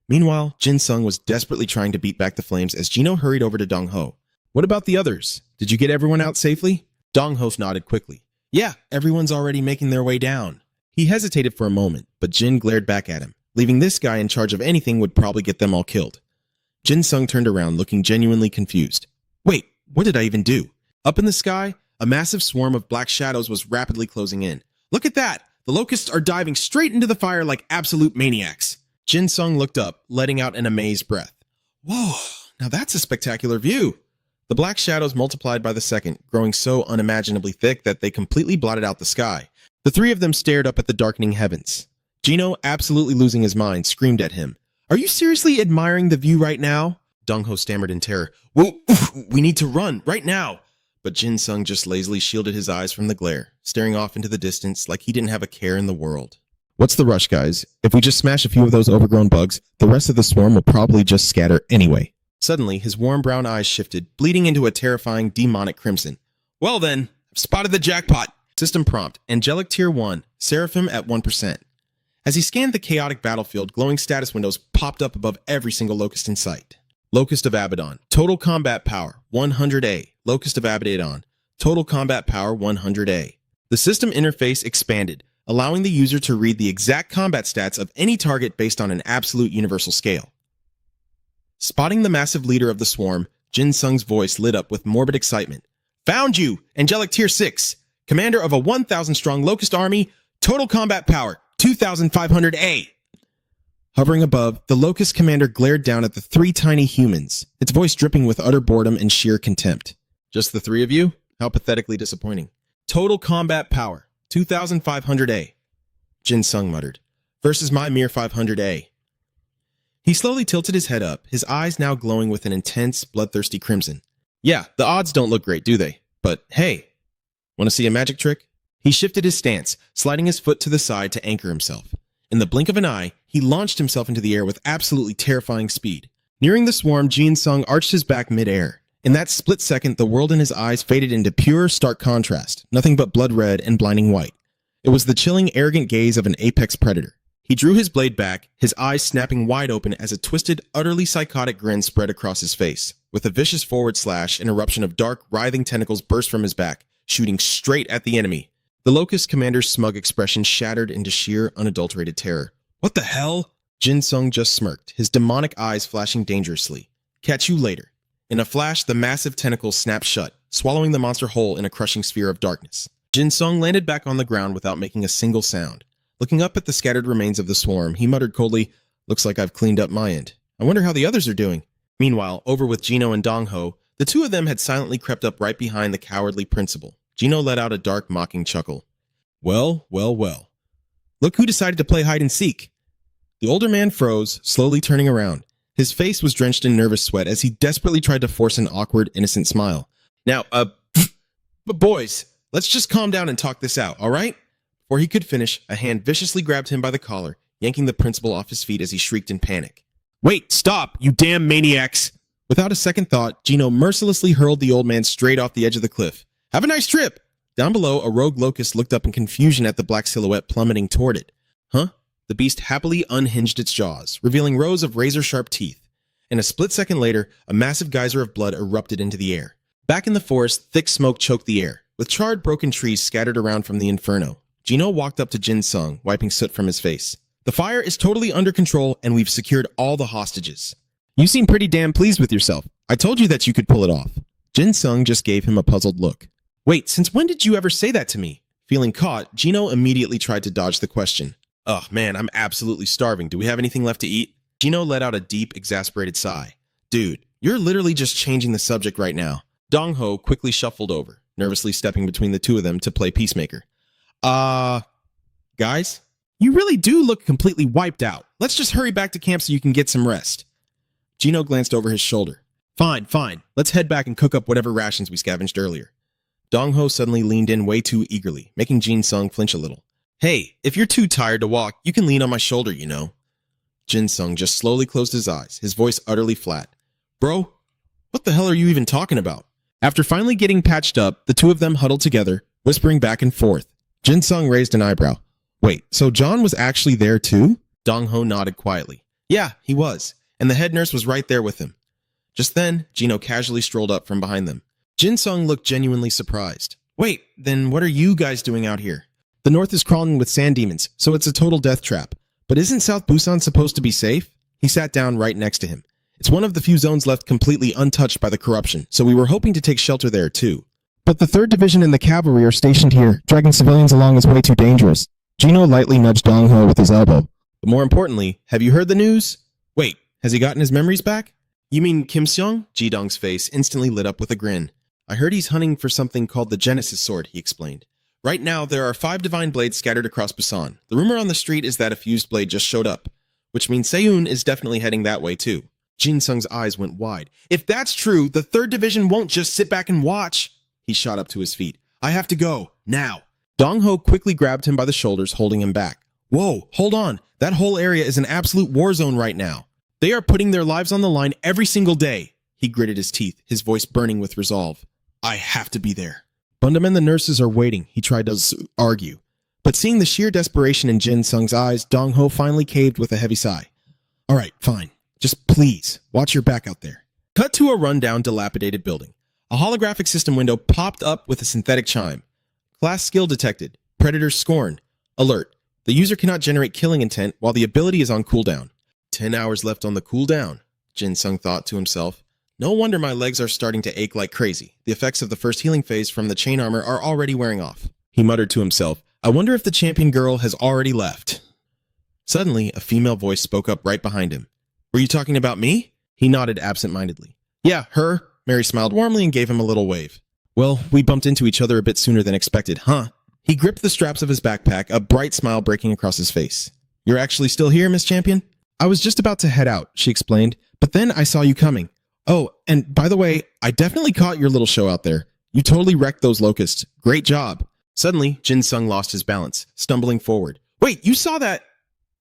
Meanwhile, Jin Sung was desperately trying to beat back the flames as Gino hurried over to Dong Ho. What about the others? Did you get everyone out safely? Dong Ho nodded quickly. Yeah, everyone's already making their way down. He hesitated for a moment, but Jin glared back at him. Leaving this guy in charge of anything would probably get them all killed. Jin Sung turned around, looking genuinely confused. Wait, what did I even do? Up in the sky, a massive swarm of black shadows was rapidly closing in. Look at that! The locusts are diving straight into the fire like absolute maniacs. Jin Sung looked up, letting out an amazed breath. Whoa, now that's a spectacular view. The black shadows multiplied by the second, growing so unimaginably thick that they completely blotted out the sky. The three of them stared up at the darkening heavens. Gino, absolutely losing his mind, screamed at him. Are you seriously admiring the view right now? Dong Ho stammered in terror. Whoa, we need to run, right now. But Jin Sung just lazily shielded his eyes from the glare, staring off into the distance like he didn't have a care in the world. What's the rush, guys? If we just smash a few of those overgrown bugs, the rest of the swarm will probably just scatter anyway. Suddenly, his warm brown eyes shifted, bleeding into a terrifying demonic crimson. Well then, I've spotted the jackpot. System prompt, Angelic Tier 1, Seraphim at 1%. As he scanned the chaotic battlefield, glowing status windows popped up above every single locust in sight. Locust of Abaddon, Total Combat Power, 100A. Locust of Abaddon, Total Combat Power, 100A. The system interface expanded, allowing the user to read the exact combat stats of any target based on an absolute universal scale. Spotting the massive leader of the swarm, Jin Sung's voice lit up with morbid excitement. Found you, Angelic Tier 6, commander of a 1,000-strong locust army, total combat power, 2,500A. Hovering above, the locust commander glared down at the three tiny humans, its voice dripping with utter boredom and sheer contempt. Just the three of you? How pathetically disappointing. Total combat power, 2,500A. Jin Sung muttered. Versus my mere 500A. He slowly tilted his head up, his eyes now glowing with an intense, bloodthirsty crimson. Yeah, the odds don't look great, do they? But hey, want to see a magic trick? He shifted his stance, sliding his foot to the side to anchor himself. In the blink of an eye, he launched himself into the air with absolutely terrifying speed. Nearing the swarm, Jin Sung arched his back mid-air. In that split second, the world in his eyes faded into pure, stark contrast, nothing but blood red and blinding white. It was the chilling, arrogant gaze of an apex predator. He drew his blade back, his eyes snapping wide open as a twisted, utterly psychotic grin spread across his face. With a vicious forward slash, an eruption of dark, writhing tentacles burst from his back, shooting straight at the enemy. The Locust Commander's smug expression shattered into sheer, unadulterated terror. What the hell? Jin Sung just smirked, his demonic eyes flashing dangerously. Catch you later. In a flash, the massive tentacles snapped shut, swallowing the monster whole in a crushing sphere of darkness. Jin Sung landed back on the ground without making a single sound. Looking up at the scattered remains of the swarm, he muttered coldly, "Looks like I've cleaned up my end. I wonder how the others are doing." Meanwhile, over with Gino and Dong Ho, the two of them had silently crept up right behind the cowardly principal. Gino let out a dark, mocking chuckle. Well, well, well. Look who decided to play hide and seek. The older man froze, slowly turning around. His face was drenched in nervous sweat as he desperately tried to force an awkward, innocent smile. Now, but boys, let's just calm down and talk this out, all right? Before he could finish, a hand viciously grabbed him by the collar, yanking the principal off his feet as he shrieked in panic. Wait, stop, you damn maniacs! Without a second thought, Gino mercilessly hurled the old man straight off the edge of the cliff. Have a nice trip! Down below, a rogue locust looked up in confusion at the black silhouette plummeting toward it. Huh? The beast happily unhinged its jaws, revealing rows of razor-sharp teeth. And a split second later, a massive geyser of blood erupted into the air. Back in the forest, thick smoke choked the air, with charred, broken trees scattered around from the inferno. Gino walked up to Jin Sung, wiping soot from his face. The fire is totally under control, and we've secured all the hostages. You seem pretty damn pleased with yourself. I told you that you could pull it off. Jin Sung just gave him a puzzled look. Wait, since when did you ever say that to me? Feeling caught, Gino immediately tried to dodge the question. Oh man, I'm absolutely starving. Do we have anything left to eat? Gino let out a deep, exasperated sigh. Dude, you're literally just changing the subject right now. Dong Ho quickly shuffled over, nervously stepping between the two of them to play peacemaker. Guys? You really do look completely wiped out. Let's just hurry back to camp so you can get some rest. Gino glanced over his shoulder. Fine. Let's head back and cook up whatever rations we scavenged earlier. Dong Ho suddenly leaned in way too eagerly, making Jin Sung flinch a little. Hey, if you're too tired to walk, you can lean on my shoulder, you know. Jin Sung just slowly closed his eyes, his voice utterly flat. Bro, what the hell are you even talking about? After finally getting patched up, the two of them huddled together, whispering back and forth. Jin Sung raised an eyebrow. Wait, so John was actually there too? Dong Ho nodded quietly. Yeah, he was, and the head nurse was right there with him. Just then, Gino casually strolled up from behind them. Jin Sung looked genuinely surprised. Wait, then what are you guys doing out here? The north is crawling with sand demons, so it's a total death trap. But isn't South Busan supposed to be safe? He sat down right next to him. It's one of the few zones left completely untouched by the corruption, so we were hoping to take shelter there too.
But the 3rd Division and the cavalry are stationed here. Dragging civilians along is way too dangerous. Gino lightly nudged Dong-ho with his elbow.
But more importantly, have you heard the news? Wait, has he gotten his memories back? You mean Kim Seong? Ji-dong's face instantly lit up with a grin. I heard he's hunting for something called the Genesis Sword, he explained. Right now, there are 5 divine blades scattered across Busan. The rumor on the street is that a fused blade just showed up, which means Seiyun is definitely heading that way too. Jin Sung's eyes went wide. If that's true, the 3rd Division won't just sit back and watch. He shot up to his feet. I have to go, now. Dong-ho quickly grabbed him by the shoulders, holding him back. Whoa, hold on. That whole area is an absolute war zone right now. They are putting their lives on the line every single day. He gritted his teeth, his voice burning with resolve. I have to be there. Bundam and the nurses are waiting, he tried to argue. But seeing the sheer desperation in Jin Sung's eyes, Dong-ho finally caved with a heavy sigh. All right, fine. Just please, watch your back out there. Cut to a rundown, dilapidated building. A holographic system window popped up with a synthetic chime. Class skill detected. Predator scorn. Alert. The user cannot generate killing intent while the ability is on cooldown. 10 hours left on the cooldown, Jin Sung thought to himself. No wonder my legs are starting to ache like crazy. The effects of the first healing phase from the chain armor are already wearing off. He muttered to himself, I wonder if the champion girl has already left. Suddenly, a female voice spoke up right behind him. Were you talking about me? He nodded absent-mindedly. Yeah, her. Mary smiled warmly and gave him a little wave. Well, we bumped into each other a bit sooner than expected, huh? He gripped the straps of his backpack, a bright smile breaking across his face. You're actually still here, Miss Champion? I was just about to head out, she explained, but then I saw you coming. Oh, and by the way, I definitely caught your little show out there. You totally wrecked those locusts. Great job. Suddenly, Jin Sung lost his balance, stumbling forward. Wait, you saw that?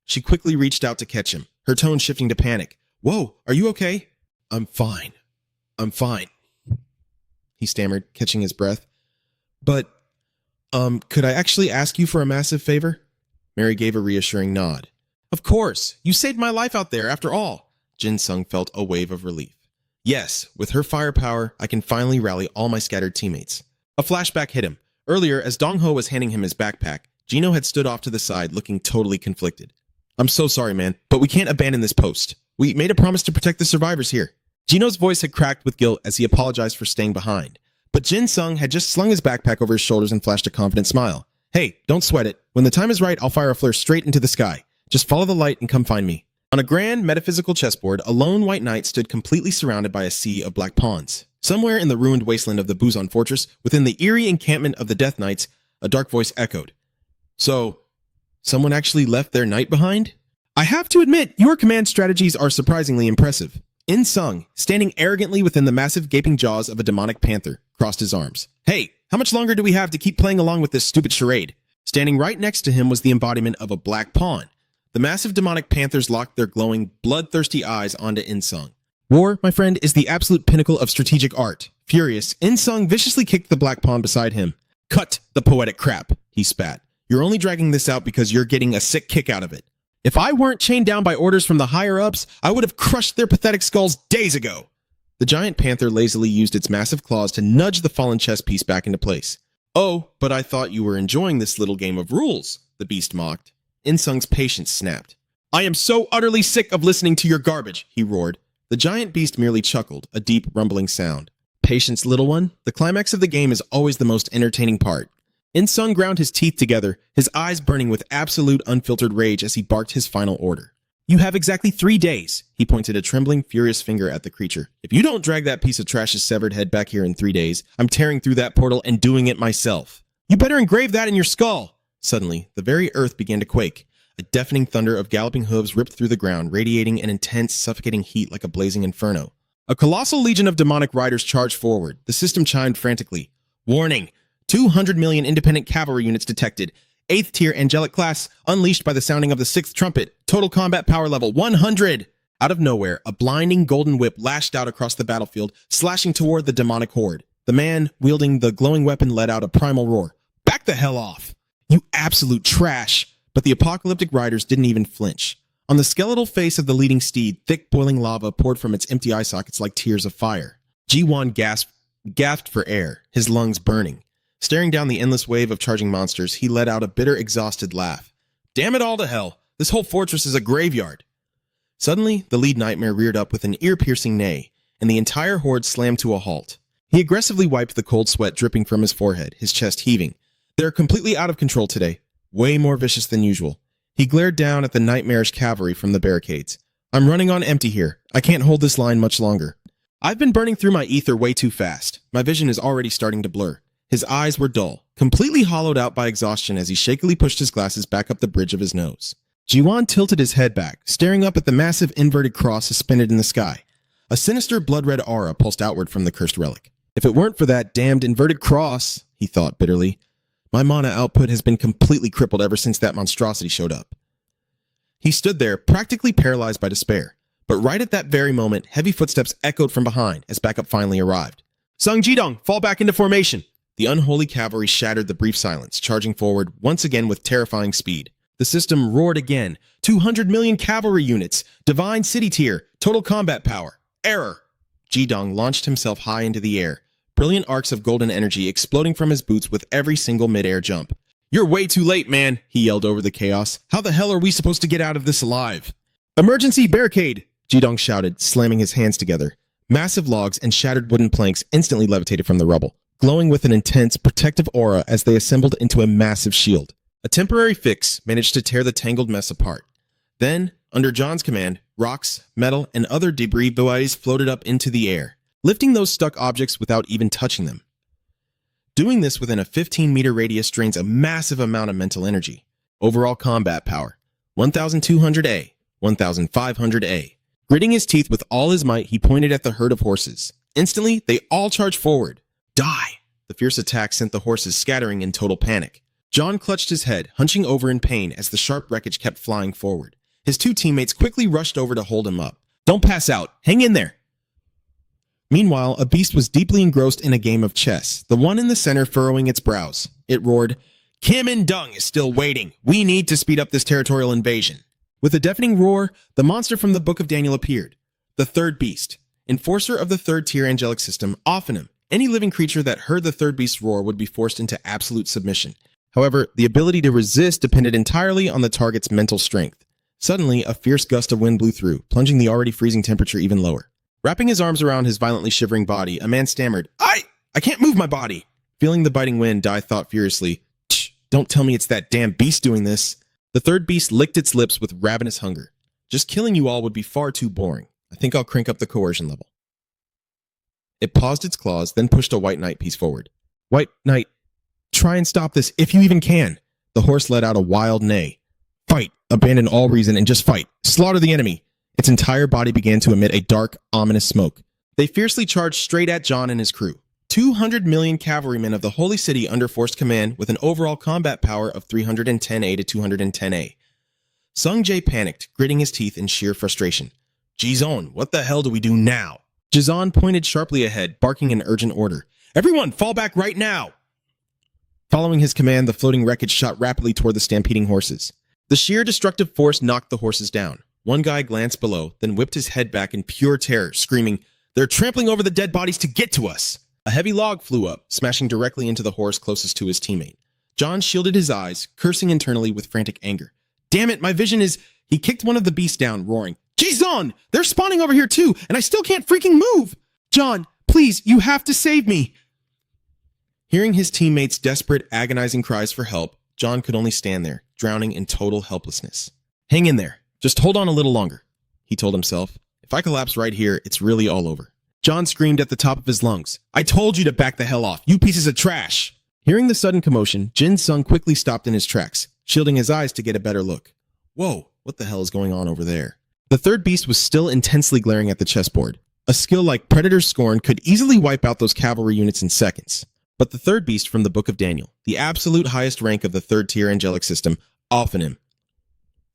She quickly reached out to catch him, her tone shifting to panic. Whoa, are you okay? I'm fine. He stammered, catching his breath. But, could I actually ask you for a massive favor? Mary gave a reassuring nod. Of course, you saved my life out there after all. Jin Sung felt a wave of relief. Yes, with her firepower, I can finally rally all my scattered teammates. A flashback hit him. Earlier, as Dong-ho was handing him his backpack, Gino had stood off to the side, looking totally conflicted. I'm so sorry, man, but we can't abandon this post. We made a promise to protect the survivors here. Gino's voice had cracked with guilt as he apologized for staying behind. But Jin Sung had just slung his backpack over his shoulders and flashed a confident smile. Hey, don't sweat it. When the time is right, I'll fire a flare straight into the sky. Just follow the light and come find me. On a grand metaphysical chessboard, a lone white knight stood completely surrounded by a sea of black pawns. Somewhere in the ruined wasteland of the Busan fortress, within the eerie encampment of the Death Knights, a dark voice echoed. So, someone actually left their knight behind? I have to admit, your command strategies are surprisingly impressive. In Sung, standing arrogantly within the massive gaping jaws of a demonic panther, crossed his arms. Hey, how much longer do we have to keep playing along with this stupid charade? Standing right next to him was the embodiment of a black pawn. The massive demonic panthers locked their glowing, bloodthirsty eyes onto In-sung. War, my friend, is the absolute pinnacle of strategic art. Furious, In-sung viciously kicked the black pawn beside him. Cut the poetic crap, he spat. You're only dragging this out because you're getting a sick kick out of it. If I weren't chained down by orders from the higher-ups, I would have crushed their pathetic skulls days ago. The giant panther lazily used its massive claws to nudge the fallen chess piece back into place. Oh, but I thought you were enjoying this little game of rules, the beast mocked. In-sung's patience snapped. I am so utterly sick of listening to your garbage, he roared. The giant beast merely chuckled, a deep, rumbling sound. Patience, little one. The climax of the game is always the most entertaining part. In-sung ground his teeth together, his eyes burning with absolute unfiltered rage as he barked his final order. You have exactly 3 days, he pointed a trembling, furious finger at the creature. If you don't drag that piece of trash's severed head back here in 3 days, I'm tearing through that portal and doing it myself. You better engrave that in your skull. Suddenly, the very earth began to quake. A deafening thunder of galloping hooves ripped through the ground, radiating an intense, suffocating heat like a blazing inferno. A colossal legion of demonic riders charged forward. The system chimed frantically. Warning! 200 million independent cavalry units detected. 8th tier angelic class unleashed by the sounding of the 6th trumpet. Total combat power level 100! Out of nowhere, a blinding golden whip lashed out across the battlefield, slashing toward the demonic horde. The man wielding the glowing weapon let out a primal roar. Back the hell off! You absolute trash! But the apocalyptic riders didn't even flinch. On the skeletal face of the leading steed, thick boiling lava poured from its empty eye sockets like tears of fire. Ji-won gasped for air, his lungs burning. Staring down the endless wave of charging monsters, he let out a bitter, exhausted laugh. Damn it all to hell! This whole fortress is a graveyard! Suddenly, the lead nightmare reared up with an ear-piercing neigh, and the entire horde slammed to a halt. He aggressively wiped the cold sweat dripping from his forehead, his chest heaving. They're completely out of control today, way more vicious than usual. He glared down at the nightmarish cavalry from the barricades. I'm running on empty here. I can't hold this line much longer. I've been burning through my ether way too fast. My vision is already starting to blur. His eyes were dull, completely hollowed out by exhaustion as he shakily pushed his glasses back up the bridge of his nose. Ji-won tilted his head back, staring up at the massive inverted cross suspended in the sky. A sinister blood-red aura pulsed outward from the cursed relic. If it weren't for that damned inverted cross, he thought bitterly, my mana output has been completely crippled ever since that monstrosity showed up. He stood there, practically paralyzed by despair. But right at that very moment, heavy footsteps echoed from behind as backup finally arrived. Sung Jidong, fall back into formation! The unholy cavalry shattered the brief silence, charging forward once again with terrifying speed. The system roared again. 200 million cavalry units, divine city tier, total combat power. Error! Jidong launched himself high into the air, brilliant arcs of golden energy exploding from his boots with every single mid-air jump. You're way too late, man, he yelled over the chaos. How the hell are we supposed to get out of this alive? Emergency barricade! Jidong shouted, slamming his hands together. Massive logs and shattered wooden planks instantly levitated from the rubble, glowing with an intense, protective aura as they assembled into a massive shield. A temporary fix managed to tear the tangled mess apart. Then, under John's command, rocks, metal, and other debris bouys floated up into the air, lifting those stuck objects without even touching them. Doing this within a 15-meter radius drains a massive amount of mental energy. Overall combat power, 1,200 1,500 Gritting his teeth with all his might, he pointed at the herd of horses. Instantly, they all charged forward. Die! The fierce attack sent the horses scattering in total panic. John clutched his head, hunching over in pain as the sharp wreckage kept flying forward. His two teammates quickly rushed over to hold him up. Don't pass out! Hang in there! Meanwhile, a beast was deeply engrossed in a game of chess, the one in the center furrowing its brows. It roared, Kim and Dung is still waiting. We need to speed up this territorial invasion. With a deafening roar, the monster from the Book of Daniel appeared. The third beast, enforcer of the third-tier angelic system, Ophanim. Any living creature that heard the third beast's roar would be forced into absolute submission. However, the ability to resist depended entirely on the target's mental strength. Suddenly, a fierce gust of wind blew through, plunging the already freezing temperature even lower. Wrapping his arms around his violently shivering body, a man stammered, I can't move my body! Feeling the biting wind, Dai thought furiously, Tch, don't tell me it's that damn beast doing this. The third beast licked its lips with ravenous hunger. Just killing you all would be far too boring. I think I'll crank up the coercion level. It paused its claws, then pushed a white knight piece forward. White knight, try and stop this if you even can. The horse let out a wild neigh. Fight, abandon all reason and just fight. Slaughter the enemy. Its entire body began to emit a dark, ominous smoke. They fiercely charged straight at John and his crew. 200 million cavalrymen of the Holy City under forced command with an overall combat power of 310 to 210. Sung Jae panicked, gritting his teeth in sheer frustration. Jizon, what the hell do we do now? Jizon pointed sharply ahead, barking an urgent order. Everyone, fall back right now! Following his command, the floating wreckage shot rapidly toward the stampeding horses. The sheer destructive force knocked the horses down. One guy glanced below, then whipped his head back in pure terror, screaming, They're trampling over the dead bodies to get to us! A heavy log flew up, smashing directly into the horse closest to his teammate. John shielded his eyes, cursing internally with frantic anger. Damn it, my vision is... He kicked one of the beasts down, roaring, Jizon! They're spawning over here too, and I still can't freaking move! John, please, you have to save me! Hearing his teammates' desperate, agonizing cries for help, John could only stand there, drowning in total helplessness. Hang in there. Just hold on a little longer, he told himself. If I collapse right here, it's really all over. John screamed at the top of his lungs. I told you to back the hell off, you pieces of trash! Hearing the sudden commotion, Jin Sung quickly stopped in his tracks, shielding his eyes to get a better look. Whoa, what the hell is going on over there? The third beast was still intensely glaring at the chessboard. A skill like Predator's Scorn could easily wipe out those cavalry units in seconds. But the third beast from the Book of Daniel, the absolute highest rank of the third-tier angelic system, Ophanim.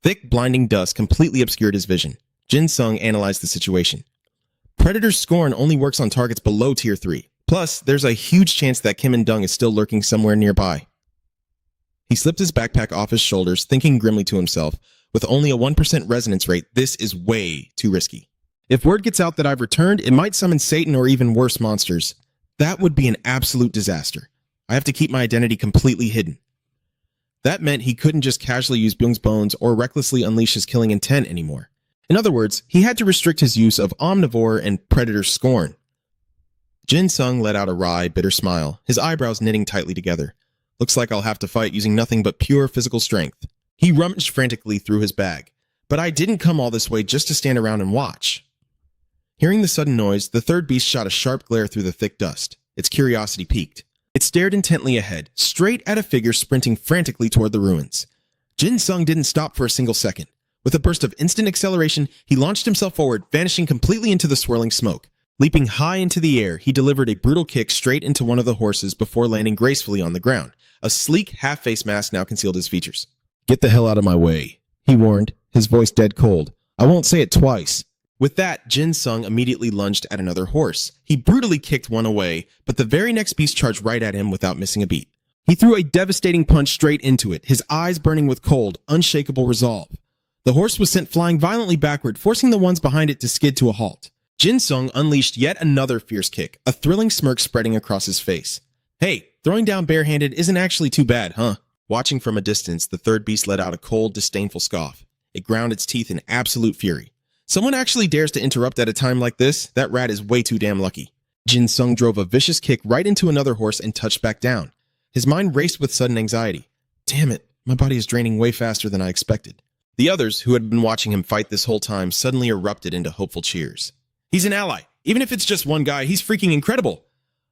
Thick, blinding dust completely obscured his vision. Jin Sung analyzed the situation. Predator's Scorn only works on targets below Tier 3. Plus, there's a huge chance that Kim and Dung is still lurking somewhere nearby. He slipped his backpack off his shoulders, thinking grimly to himself, With only a 1% resonance rate, this is way too risky. If word gets out that I've returned, it might summon Satan or even worse monsters. That would be an absolute disaster. I have to keep my identity completely hidden. That meant he couldn't just casually use Byung's bones or recklessly unleash his killing intent anymore. In other words, he had to restrict his use of omnivore and predator scorn. Jin Sung let out a wry, bitter smile, his eyebrows knitting tightly together. Looks like I'll have to fight using nothing but pure physical strength. He rummaged frantically through his bag. But I didn't come all this way just to stand around and watch. Hearing the sudden noise, the third beast shot a sharp glare through the thick dust. Its curiosity piqued. It stared intently ahead, straight at a figure sprinting frantically toward the ruins. Jin Sung didn't stop for a single second. With a burst of instant acceleration, he launched himself forward, vanishing completely into the swirling smoke. Leaping high into the air, he delivered a brutal kick straight into one of the horses before landing gracefully on the ground. A sleek, half-face mask now concealed his features.
Get the hell out of my way, he warned, his voice dead cold. I won't say it twice.
With that, Jin Sung immediately lunged at another horse. He brutally kicked one away, but the very next beast charged right at him without missing a beat. He threw a devastating punch straight into it, his eyes burning with cold, unshakable resolve. The horse was sent flying violently backward, forcing the ones behind it to skid to a halt. Jin Sung unleashed yet another fierce kick, a thrilling smirk spreading across his face. Hey, throwing down barehanded isn't actually too bad, huh? Watching from a distance, the third beast let out a cold, disdainful scoff. It ground its teeth in absolute fury. Someone actually dares to interrupt at a time like this? That rat is way too damn lucky. Jin Sung drove a vicious kick right into another horse and touched back down. His mind raced with sudden anxiety. Damn it, my body is draining way faster than I expected. The others, who had been watching him fight this whole time, suddenly erupted into hopeful cheers. He's an ally. Even if it's just one guy, he's freaking incredible.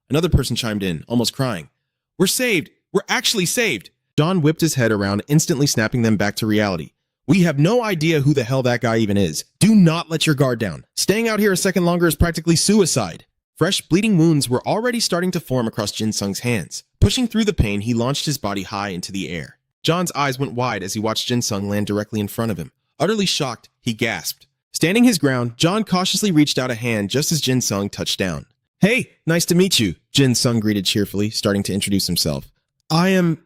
Another person chimed in, almost crying. We're saved. We're actually saved. John whipped his head around, instantly snapping them back to reality. We have no idea who the hell that guy even is. Do not let your guard down. Staying out here a second longer is practically suicide. Fresh, bleeding wounds were already starting to form across Jin Sung's hands. Pushing through the pain, he launched his body high into the air. John's eyes went wide as he watched Jin Sung land directly in front of him. Utterly shocked, he gasped. Standing his ground, John cautiously reached out a hand just as Jin Sung touched down. Hey, nice to meet you, Jin Sung greeted cheerfully, starting to introduce himself. I am...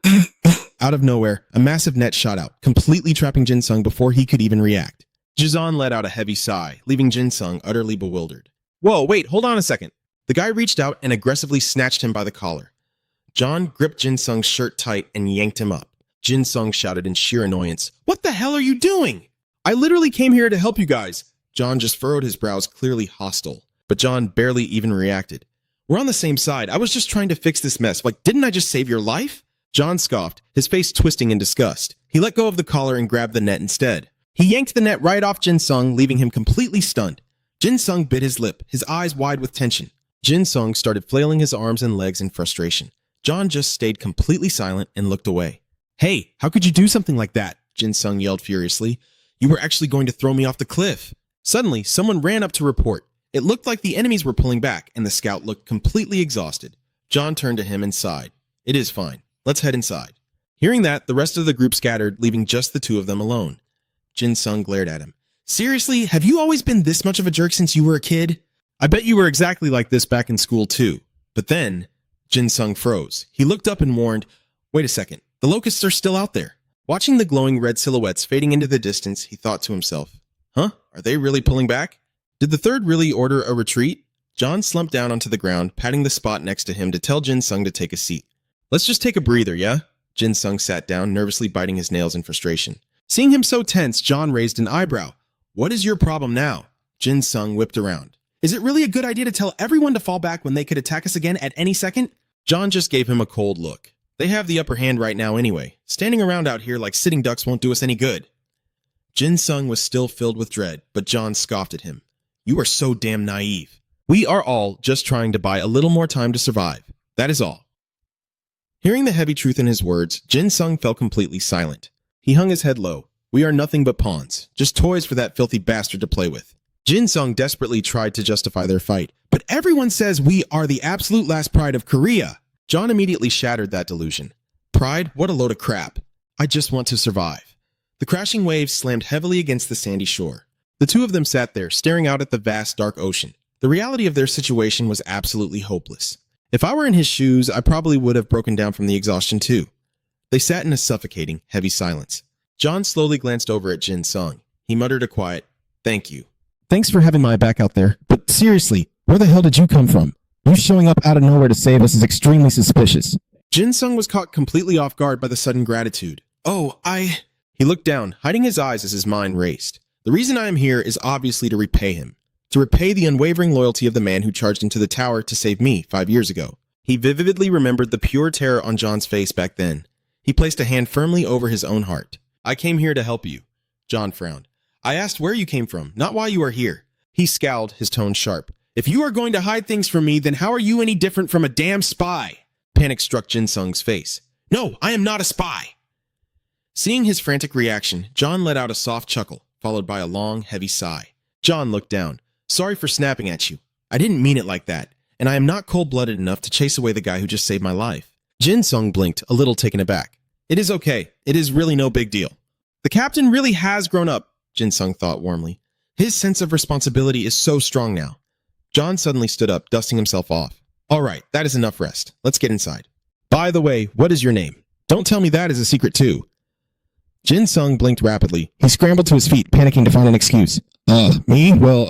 Out of nowhere, a massive net shot out, completely trapping Jin Sung before he could even react. Jizan let out a heavy sigh, leaving Jin Sung utterly bewildered. Whoa, wait, hold on a second. The guy reached out and aggressively snatched him by the collar. John gripped Jin Sung's shirt tight and yanked him up. Jin Sung shouted in sheer annoyance. What the hell are you doing? I literally came here to help you guys. John just furrowed his brows, clearly hostile. But John barely even reacted. We're on the same side. I was just trying to fix this mess. Like, didn't I just save your life? John scoffed, his face twisting in disgust. He let go of the collar and grabbed the net instead. He yanked the net right off Jin Sung, leaving him completely stunned. Jin Sung bit his lip, his eyes wide with tension. Jin Sung started flailing his arms and legs in frustration. John just stayed completely silent and looked away. Hey, how could you do something like that? Jin Sung yelled furiously. You were actually going to throw me off the cliff. Suddenly, someone ran up to report. It looked like the enemies were pulling back, and the scout looked completely exhausted. John turned to him and sighed. It is fine. Let's head inside. Hearing that, the rest of the group scattered, leaving just the two of them alone. Jin Sung glared at him. Seriously, have you always been this much of a jerk since you were a kid? I bet you were exactly like this back in school too. But then, Jin Sung froze. He looked up and warned, wait a second, the locusts are still out there. Watching the glowing red silhouettes fading into the distance, he thought to himself, huh? Are they really pulling back? Did the third really order a retreat? John slumped down onto the ground, patting the spot next to him to tell Jin Sung to take a seat. Let's just take a breather, yeah? Jin Sung sat down, nervously biting his nails in frustration. Seeing him so tense, John raised an eyebrow. What is your problem now? Jin Sung whipped around. Is it really a good idea to tell everyone to fall back when they could attack us again at any second? John just gave him a cold look. They have the upper hand right now anyway. Standing around out here like sitting ducks won't do us any good. Jin Sung was still filled with dread, but John scoffed at him. You are so damn naive. We are all just trying to buy a little more time to survive. That is all. Hearing the heavy truth in his words, Jin Sung fell completely silent. He hung his head low. We are nothing but pawns, just toys for that filthy bastard to play with. Jin Sung desperately tried to justify their fight. But everyone says we are the absolute last pride of Korea. John immediately shattered that delusion. Pride? What a load of crap. I just want to survive. The crashing waves slammed heavily against the sandy shore. The two of them sat there, staring out at the vast, dark ocean. The reality of their situation was absolutely hopeless. If I were in his shoes, I probably would have broken down from the exhaustion too. They sat in a suffocating, heavy silence. John slowly glanced over at Jin Sung. He muttered a quiet, "Thank you."
Thanks for having my back out there, but seriously, where the hell did you come from? You showing up out of nowhere to save us is extremely suspicious.
Jin Sung was caught completely off guard by the sudden gratitude. He looked down, hiding his eyes as his mind raced. The reason I am here is obviously to repay him. To repay the unwavering loyalty of the man who charged into the tower to save me 5 years ago. He vividly remembered the pure terror on John's face back then. He placed a hand firmly over his own heart. "I came here to help you." John frowned. "I asked where you came from, not why you are here." He scowled, his tone sharp. "If you are going to hide things from me, then how are you any different from a damn spy?" Panic struck Jin Sung's face. "No, I am not a spy." Seeing his frantic reaction, John let out a soft chuckle, followed by a long, heavy sigh. John looked down. "Sorry for snapping at you. I didn't mean it like that, and I am not cold-blooded enough to chase away the guy who just saved my life." Jin Sung blinked, a little taken aback. "It is okay. It is really no big deal." The captain really has grown up, Jin Sung thought warmly. His sense of responsibility is so strong now. John suddenly stood up, dusting himself off. "All right, that is enough rest. Let's get inside. By the way, what is your name? Don't tell me that is a secret too." Jin Sung blinked rapidly.
He scrambled to his feet, panicking to find an excuse. Me? Well,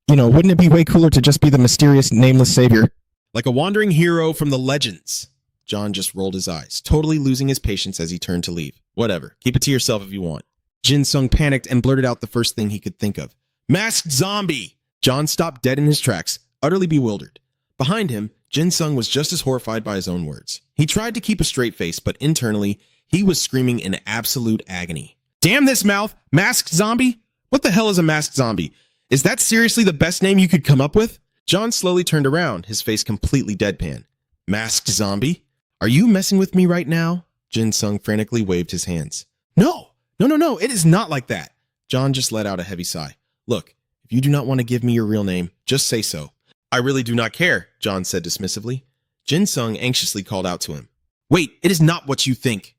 wouldn't it be way cooler to just be the mysterious, nameless savior?
"Like a wandering hero from the legends." John just rolled his eyes, totally losing his patience as he turned to leave. "Whatever, keep it to yourself if you want." Jin Sung panicked and blurted out the first thing he could think of. "Masked zombie!" John stopped dead in his tracks, utterly bewildered. Behind him, Jin Sung was just as horrified by his own words. He tried to keep a straight face, but internally, he was screaming in absolute agony. "Damn this mouth! Masked zombie? What the hell is a masked zombie? Is that seriously the best name you could come up with?" John slowly turned around, his face completely deadpan. "Masked zombie? Are you messing with me right now?" Jin Sung frantically waved his hands. No, it is not like that." John just let out a heavy sigh. "Look, if you do not want to give me your real name, just say so." "I really do not care," John said dismissively. Jin Sung anxiously called out to him. "Wait, it is not what you think."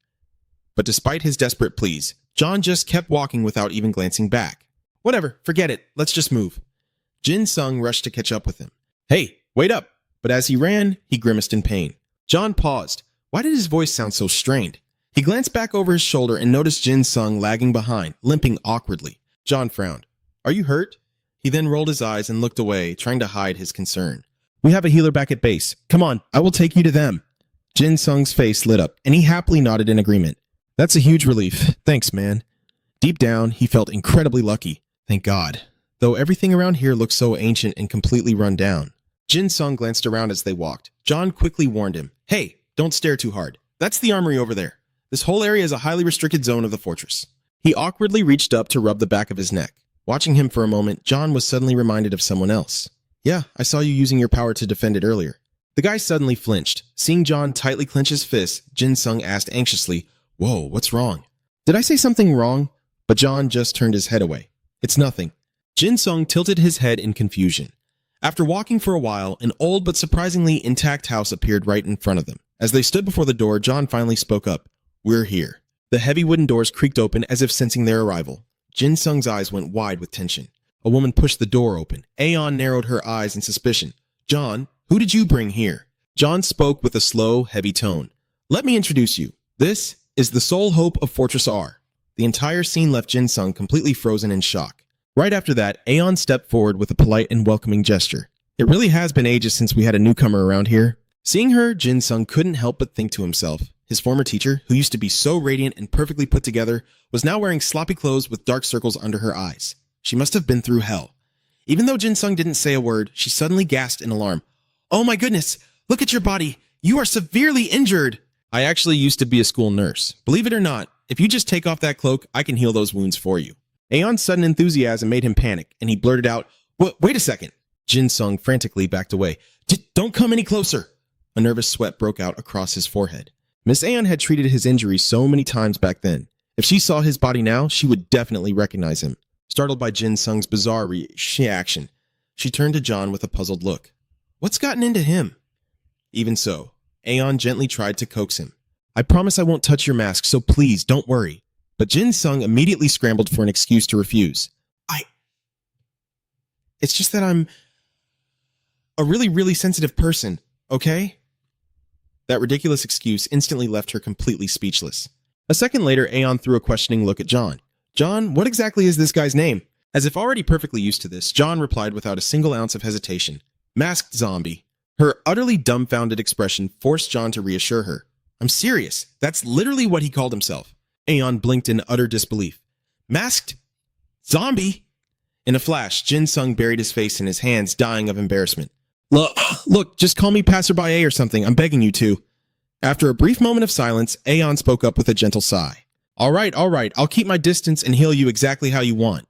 But despite his desperate pleas, John just kept walking without even glancing back. "Whatever, forget it, let's just move." Jin Sung rushed to catch up with him. "Hey, wait up." But as he ran, he grimaced in pain. John paused. Why did his voice sound so strained? He glanced back over his shoulder and noticed Jin Sung lagging behind, limping awkwardly. John frowned. "Are you hurt?" He then rolled his eyes and looked away, trying to hide his concern. "We have a healer back at base. Come on, I will take you to them." Jin Sung's face lit up, and he happily nodded in agreement. "That's a huge relief. Thanks, man." Deep down, he felt incredibly lucky. Thank God. Though everything around here looked so ancient and completely run down. Jin Sung glanced around as they walked. John quickly warned him, "Hey, don't stare too hard. That's the armory over there. This whole area is a highly restricted zone of the fortress." He awkwardly reached up to rub the back of his neck. Watching him for a moment, John was suddenly reminded of someone else. "Yeah, I saw you using your power to defend it earlier." The guy suddenly flinched. Seeing John tightly clench his fist, Jin Sung asked anxiously, "Whoa, what's wrong?" "Did I say something wrong?" But John just turned his head away. "It's nothing." Jin Sung tilted his head in confusion. After walking for a while, an old but surprisingly intact house appeared right in front of them. As they stood before the door, John finally spoke up. "We're here." The heavy wooden doors creaked open as if sensing their arrival. Jin Sung's eyes went wide with tension. A woman pushed the door open. Aeon narrowed her eyes in suspicion. "John, who did you bring here?" John spoke with a slow, heavy tone. "Let me introduce you. This is the sole hope of Fortress R." The entire scene left Jin Sung completely frozen in shock. Right after that, Aeon stepped forward with a polite and welcoming gesture. "It really has been ages since we had a newcomer around here." Seeing her, Jin Sung couldn't help but think to himself. His former teacher, who used to be so radiant and perfectly put together, was now wearing sloppy clothes with dark circles under her eyes. She must have been through hell. Even though Jin Sung didn't say a word, she suddenly gasped in alarm. "Oh my goodness, look at your body. You are severely injured." "I actually used to be a school nurse. Believe it or not, if you just take off that cloak, I can heal those wounds for you." Aeon's sudden enthusiasm made him panic, and he blurted out, Wait a second." Jin Sung frantically backed away. Don't come any closer." A nervous sweat broke out across his forehead. Miss Aeon had treated his injuries so many times back then. If she saw his body now, she would definitely recognize him. Startled by Jin Sung's bizarre reaction, she turned to John with a puzzled look. What's gotten into him? Even so, Aeon gently tried to coax him. "I promise I won't touch your mask, so please don't worry." But Jin Sung immediately scrambled for an excuse to refuse. It's just that I'm a really, really sensitive person, okay?" That ridiculous excuse instantly left her completely speechless. A second later, Aeon threw a questioning look at John. John, what exactly is this guy's name? As if already perfectly used to this, John replied without a single ounce of hesitation. Masked Zombie. Her utterly dumbfounded expression forced John to reassure her. I'm serious. That's literally what he called himself. Aeon blinked in utter disbelief. Masked Zombie? In a flash, Jin Sung buried his face in his hands, dying of embarrassment. Look, just call me Passerby A or something. I'm begging you to. After a brief moment of silence, Aeon spoke up with a gentle sigh. All right. I'll keep my distance and heal you exactly how you want.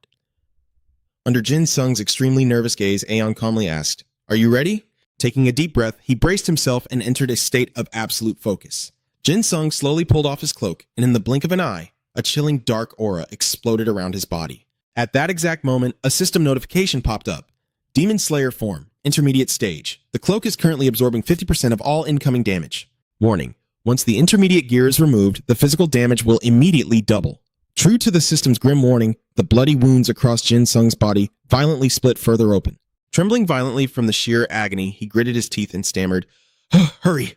Under Jin Sung's extremely nervous gaze, Aeon calmly asked, Are you ready? Taking a deep breath, he braced himself and entered a state of absolute focus. Jin Sung slowly pulled off his cloak, and in the blink of an eye, a chilling dark aura exploded around his body. At that exact moment, a system notification popped up. Demon Slayer form, intermediate stage. The cloak is currently absorbing 50% of all incoming damage. Warning, once the intermediate gear is removed, the physical damage will immediately double. True to the system's grim warning, the bloody wounds across Jin Sung's body violently split further open. Trembling violently from the sheer agony, he gritted his teeth and stammered, Hurry!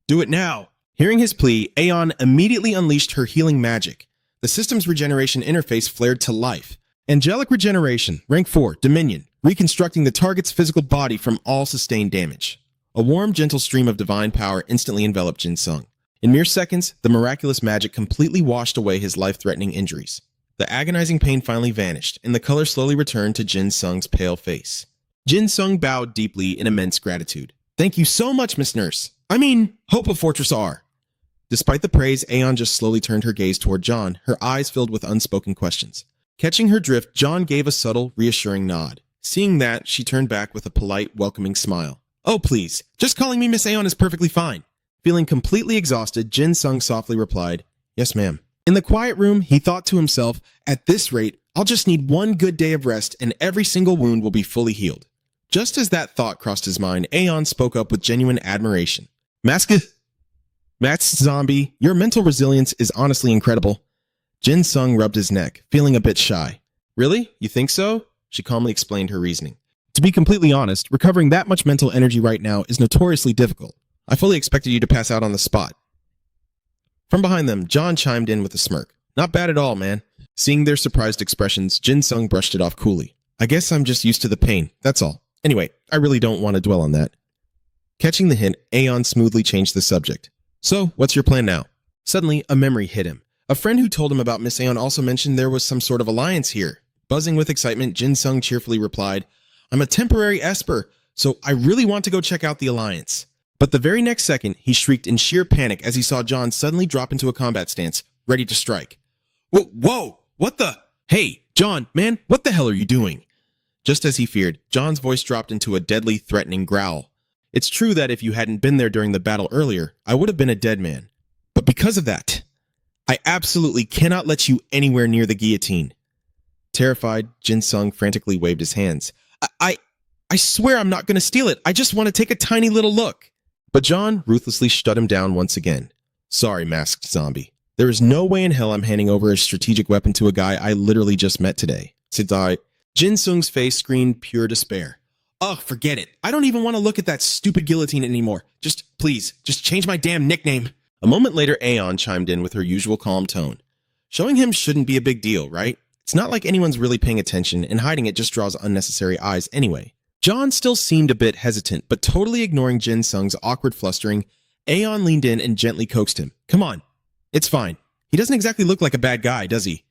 Do it now! Hearing his plea, Aeon immediately unleashed her healing magic. The system's regeneration interface flared to life. Angelic Regeneration, Rank 4, Dominion, reconstructing the target's physical body from all sustained damage. A warm, gentle stream of divine power instantly enveloped Jin Sung. In mere seconds, the miraculous magic completely washed away his life-threatening injuries. The agonizing pain finally vanished, and the color slowly returned to Jin Sung's pale face. Jin Sung bowed deeply in immense gratitude. Thank you so much, Miss Nurse. Hope of Fortress R. Despite the praise, Aeon just slowly turned her gaze toward John, her eyes filled with unspoken questions. Catching her drift, John gave a subtle, reassuring nod. Seeing that, she turned back with a polite, welcoming smile. Oh, please, just calling me Miss Aeon is perfectly fine. Feeling completely exhausted, Jin Sung softly replied, Yes, ma'am. In the quiet room, he thought to himself, At this rate, I'll just need one good day of rest and every single wound will be fully healed. Just as that thought crossed his mind, Aeon spoke up with genuine admiration. Masked Zombie, your mental resilience is honestly incredible. Jin Sung rubbed his neck, feeling a bit shy. Really? You think so? She calmly explained her reasoning. To be completely honest, recovering that much mental energy right now is notoriously difficult. I fully expected you to pass out on the spot. From behind them, John chimed in with a smirk. Not bad at all, man. Seeing their surprised expressions, Jin Sung brushed it off coolly. I guess I'm just used to the pain, that's all. Anyway, I really don't want to dwell on that. Catching the hint, Aeon smoothly changed the subject. So, what's your plan now? Suddenly, a memory hit him. A friend who told him about Miss Aeon also mentioned there was some sort of alliance here. Buzzing with excitement, Jin Sung cheerfully replied, I'm a temporary Esper, so I really want to go check out the alliance. But the very next second, he shrieked in sheer panic as he saw John suddenly drop into a combat stance, ready to strike. Whoa! What the? Hey, John, man, what the hell are you doing? Just as he feared, John's voice dropped into a deadly, threatening growl. It's true that if you hadn't been there during the battle earlier, I would have been a dead man. But because of that, I absolutely cannot let you anywhere near the guillotine. Terrified, Jin Sung frantically waved his hands. I swear I'm not going to steal it. I just want to take a tiny little look. But John ruthlessly shut him down once again. Sorry, Masked Zombie. There is no way in hell I'm handing over a strategic weapon to a guy I literally just met today. Jin Sung's face screamed pure despair. Ugh, forget it. I don't even want to look at that stupid guillotine anymore. Please, change my damn nickname. A moment later, Aeon chimed in with her usual calm tone. Showing him shouldn't be a big deal, right? It's not like anyone's really paying attention, and hiding it just draws unnecessary eyes anyway. John still seemed a bit hesitant, but totally ignoring Jin Sung's awkward flustering, Aeon leaned in and gently coaxed him. Come on. It's fine. He doesn't exactly look like a bad guy, does he?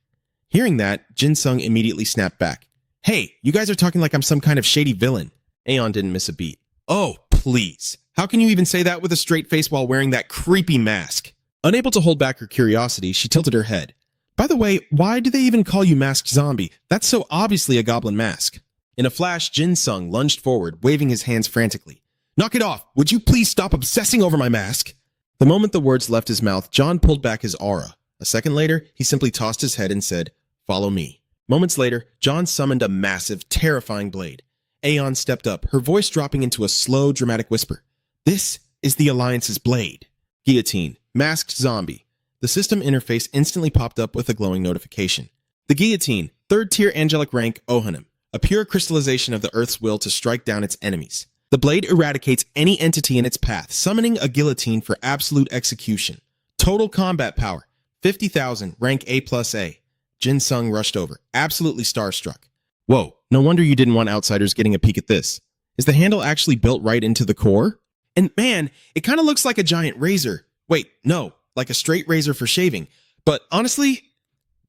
Hearing that, Jin Sung immediately snapped back. Hey, you guys are talking like I'm some kind of shady villain. Aeon didn't miss a beat. Oh, please. How can you even say that with a straight face while wearing that creepy mask? Unable to hold back her curiosity, she tilted her head. By the way, why do they even call you Masked Zombie? That's so obviously a goblin mask. In a flash, Jin Sung lunged forward, waving his hands frantically. Knock it off! Would you please stop obsessing over my mask? The moment the words left his mouth, John pulled back his aura. A second later, he simply tossed his head and said, Follow me. Moments later, John summoned a massive, terrifying blade. Aeon stepped up, her voice dropping into a slow, dramatic whisper. This is the Alliance's blade. Guillotine. Masked Zombie. The system interface instantly popped up with a glowing notification. The Guillotine, 3rd tier angelic rank Ohanim, a pure crystallization of the Earth's will to strike down its enemies. The blade eradicates any entity in its path, summoning a guillotine for absolute execution. Total combat power, 50,000, rank A plus A. Jin Sung rushed over, absolutely starstruck. Whoa, no wonder you didn't want outsiders getting a peek at this. Is the handle actually built right into the core? And man, it kind of looks like a giant razor. Wait, no, like a straight razor for shaving. But honestly,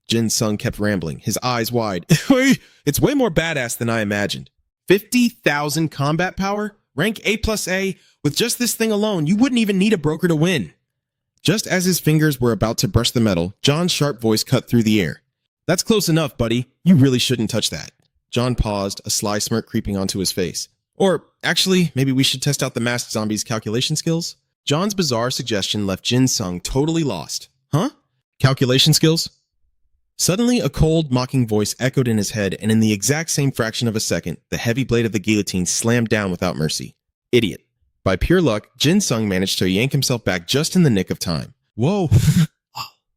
Jin Sung kept rambling, his eyes wide. It's way more badass than I imagined. 50,000 combat power, rank A plus A. With just this thing alone, you wouldn't even need a broker to win. Just as his fingers were about to brush the metal, John's sharp voice cut through the air. That's close enough, buddy. You really shouldn't touch that. John paused, a sly smirk creeping onto his face. Or, actually, maybe we should test out the masked zombie's calculation skills? John's bizarre suggestion left Jin Sung totally lost. Huh? Calculation skills? Suddenly, a cold, mocking voice echoed in his head, and in the exact same fraction of a second, the heavy blade of the guillotine slammed down without mercy. Idiot. By pure luck, Jin Sung managed to yank himself back just in the nick of time. Whoa.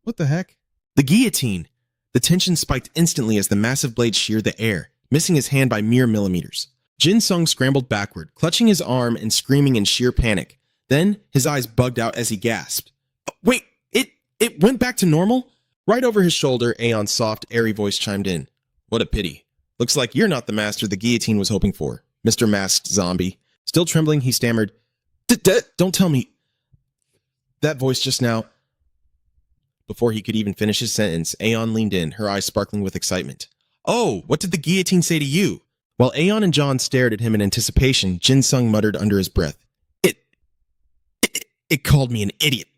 What the heck? The guillotine! The tension spiked instantly as the massive blade sheared the air, missing his hand by mere millimeters. Jin Sung scrambled backward, clutching his arm and screaming in sheer panic. Then, his eyes bugged out as he gasped. Wait, it went back to normal? Right over his shoulder, Aeon's soft, airy voice chimed in. What a pity. Looks like you're not the master the guillotine was hoping for, Mr. Masked Zombie. Still trembling, he stammered, Don't tell me. That voice just now. Before he could even finish his sentence, Aeon leaned in, her eyes sparkling with excitement. Oh, what did the guillotine say to you? While Aeon and John stared at him in anticipation, Jin Sung muttered under his breath. It called me an idiot.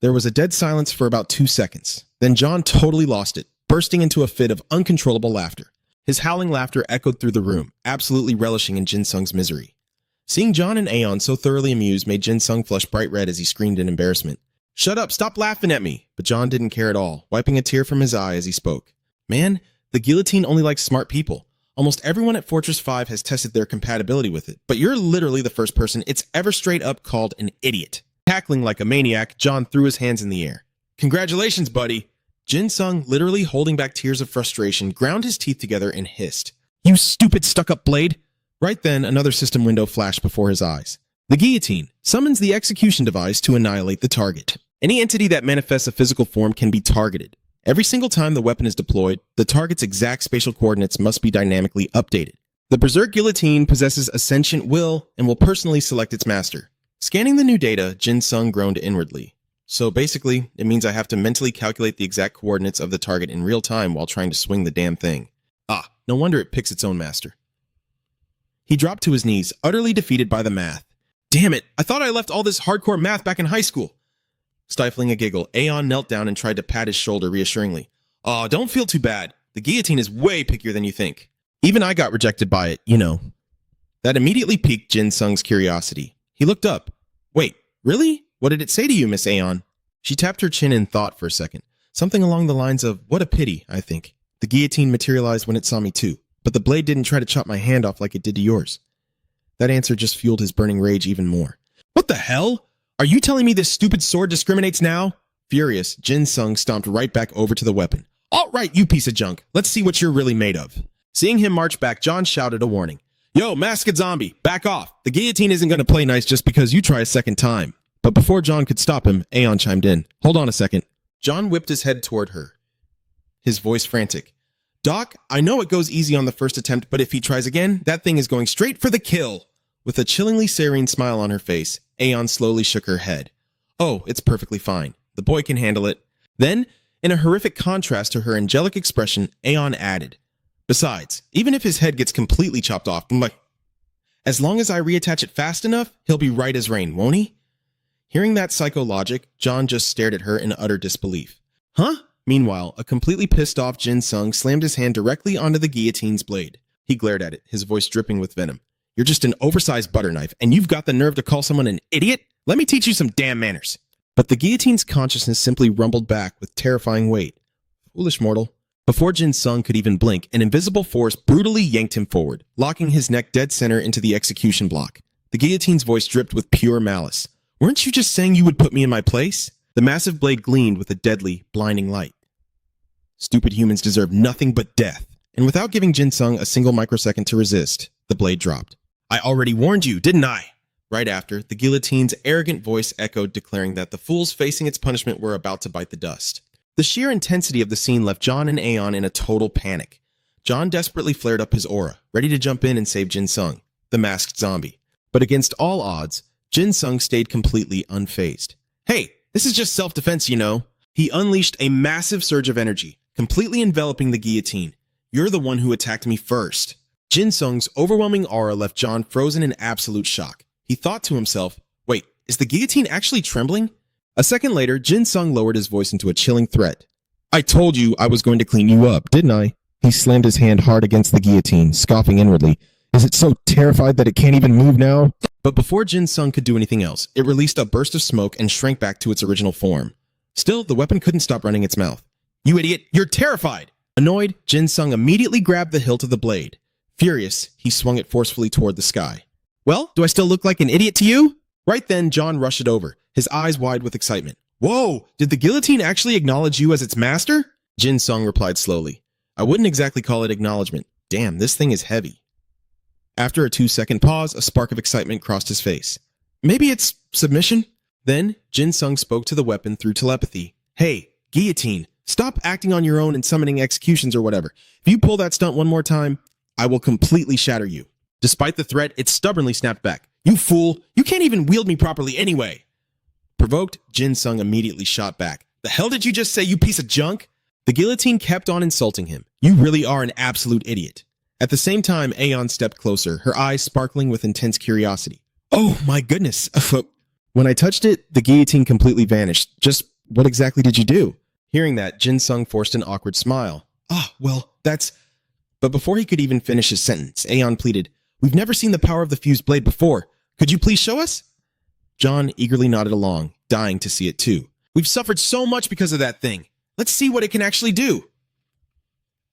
There was a dead silence for about 2 seconds. Then John totally lost it, bursting into a fit of uncontrollable laughter. His howling laughter echoed through the room, absolutely relishing in Jin Sung's misery. Seeing John and Aeon so thoroughly amused made Jin Sung flush bright red as he screamed in embarrassment. Shut up, stop laughing at me! But John didn't care at all, wiping a tear from his eye as he spoke. Man, the guillotine only likes smart people. Almost everyone at Fortress 5 has tested their compatibility with it, but you're literally the first person it's ever straight up called an idiot. Cackling like a maniac, John threw his hands in the air. Congratulations, buddy! Jin Sung, literally holding back tears of frustration, ground his teeth together and hissed. You stupid stuck-up blade! Right then, another system window flashed before his eyes. The guillotine summons the execution device to annihilate the target. Any entity that manifests a physical form can be targeted. Every single time the weapon is deployed, the target's exact spatial coordinates must be dynamically updated. The Berserk Guillotine possesses a sentient will and will personally select its master. Scanning the new data, Jin Sung groaned inwardly. So basically, it means I have to mentally calculate the exact coordinates of the target in real time while trying to swing the damn thing. Ah, no wonder it picks its own master. He dropped to his knees, utterly defeated by the math. Damn it, I thought I left all this hardcore math back in high school. Stifling a giggle, Aeon knelt down and tried to pat his shoulder reassuringly. Aw, don't feel too bad. The guillotine is way pickier than you think. Even I got rejected by it, you know. That immediately piqued Jin Sung's curiosity. He looked up. Wait, really? What did it say to you, Miss Aeon? She tapped her chin in thought for a second. Something along the lines of, what a pity, I think. The guillotine materialized when it saw me too, but the blade didn't try to chop my hand off like it did to yours. That answer just fueled his burning rage even more. What the hell? Are you telling me this stupid sword discriminates now? Furious, Jin Sung stomped right back over to the weapon. All right, you piece of junk. Let's see what you're really made of. Seeing him march back, John shouted a warning. Yo, masked zombie, back off. The guillotine isn't going to play nice just because you try a second time. But before John could stop him, Aeon chimed in. Hold on a second. John whipped his head toward her, his voice frantic. Doc, I know it goes easy on the first attempt, but if he tries again, that thing is going straight for the kill. With a chillingly serene smile on her face, Aeon slowly shook her head. Oh, it's perfectly fine. The boy can handle it. Then, in a horrific contrast to her angelic expression, Aeon added. Besides, even if his head gets completely chopped off, as long as I reattach it fast enough, he'll be right as rain, won't he? Hearing that psycho logic, John just stared at her in utter disbelief. Huh? Meanwhile, a completely pissed off Jin Sung slammed his hand directly onto the guillotine's blade. He glared at it, his voice dripping with venom. You're just an oversized butter knife, and you've got the nerve to call someone an idiot? Let me teach you some damn manners. But the guillotine's consciousness simply rumbled back with terrifying weight. Foolish mortal. Before Jin Sung could even blink, an invisible force brutally yanked him forward, locking his neck dead center into the execution block. The guillotine's voice dripped with pure malice. Weren't you just saying you would put me in my place? The massive blade gleamed with a deadly, blinding light. Stupid humans deserve nothing but death. And without giving Jin Sung a single microsecond to resist, the blade dropped. I already warned you, didn't I? Right after, the guillotine's arrogant voice echoed, declaring that the fools facing its punishment were about to bite the dust. The sheer intensity of the scene left John and Aeon in a total panic. John desperately flared up his aura, ready to jump in and save Jin Sung, the masked zombie. But against all odds, Jin Sung stayed completely unfazed. "Hey, this is just self-defense, you know." He unleashed a massive surge of energy, completely enveloping the guillotine. "You're the one who attacked me first." Jin Sung's overwhelming aura left John frozen in absolute shock. He thought to himself, "Wait, is the guillotine actually trembling?" A second later, Jin Sung lowered his voice into a chilling threat.
I told you I was going to clean you up, didn't I? He slammed his hand hard against the guillotine, scoffing inwardly. Is it so terrified that it can't even move now?
But before Jin Sung could do anything else, it released a burst of smoke and shrank back to its original form. Still, the weapon couldn't stop running its mouth. "You idiot, you're terrified!" Annoyed, Jin Sung immediately grabbed the hilt of the blade. Furious, he swung it forcefully toward the sky. "Well, do I still look like an idiot to you?" Right then, John rushed over, his eyes wide with excitement. "Whoa, did the guillotine actually acknowledge you as its master?" Jin Sung replied slowly. "I wouldn't exactly call it acknowledgement. Damn, this thing is heavy." After a 2-second pause, a spark of excitement crossed his face. "Maybe it's submission?" Then, Jin Sung spoke to the weapon through telepathy. "Hey, guillotine, stop acting on your own and summoning executions or whatever. If you pull that stunt one more time, I will completely shatter you." Despite the threat, it stubbornly snapped back. "You fool! You can't even wield me properly anyway!" Provoked, Jin Sung immediately shot back. "The hell did you just say, you piece of junk?" The guillotine kept on insulting him. "You really are an absolute idiot." At the same time, Aeon stepped closer, her eyes sparkling with intense curiosity. "Oh my goodness." When I touched it, the guillotine completely vanished. Just what exactly did you do? Hearing that, Jin Sung forced an awkward smile. Well, that's... But before he could even finish his sentence, Aeon pleaded, "We've never seen the power of the fused blade before. Could you please show us?" John eagerly nodded along, dying to see it too. "We've suffered so much because of that thing. Let's see what it can actually do."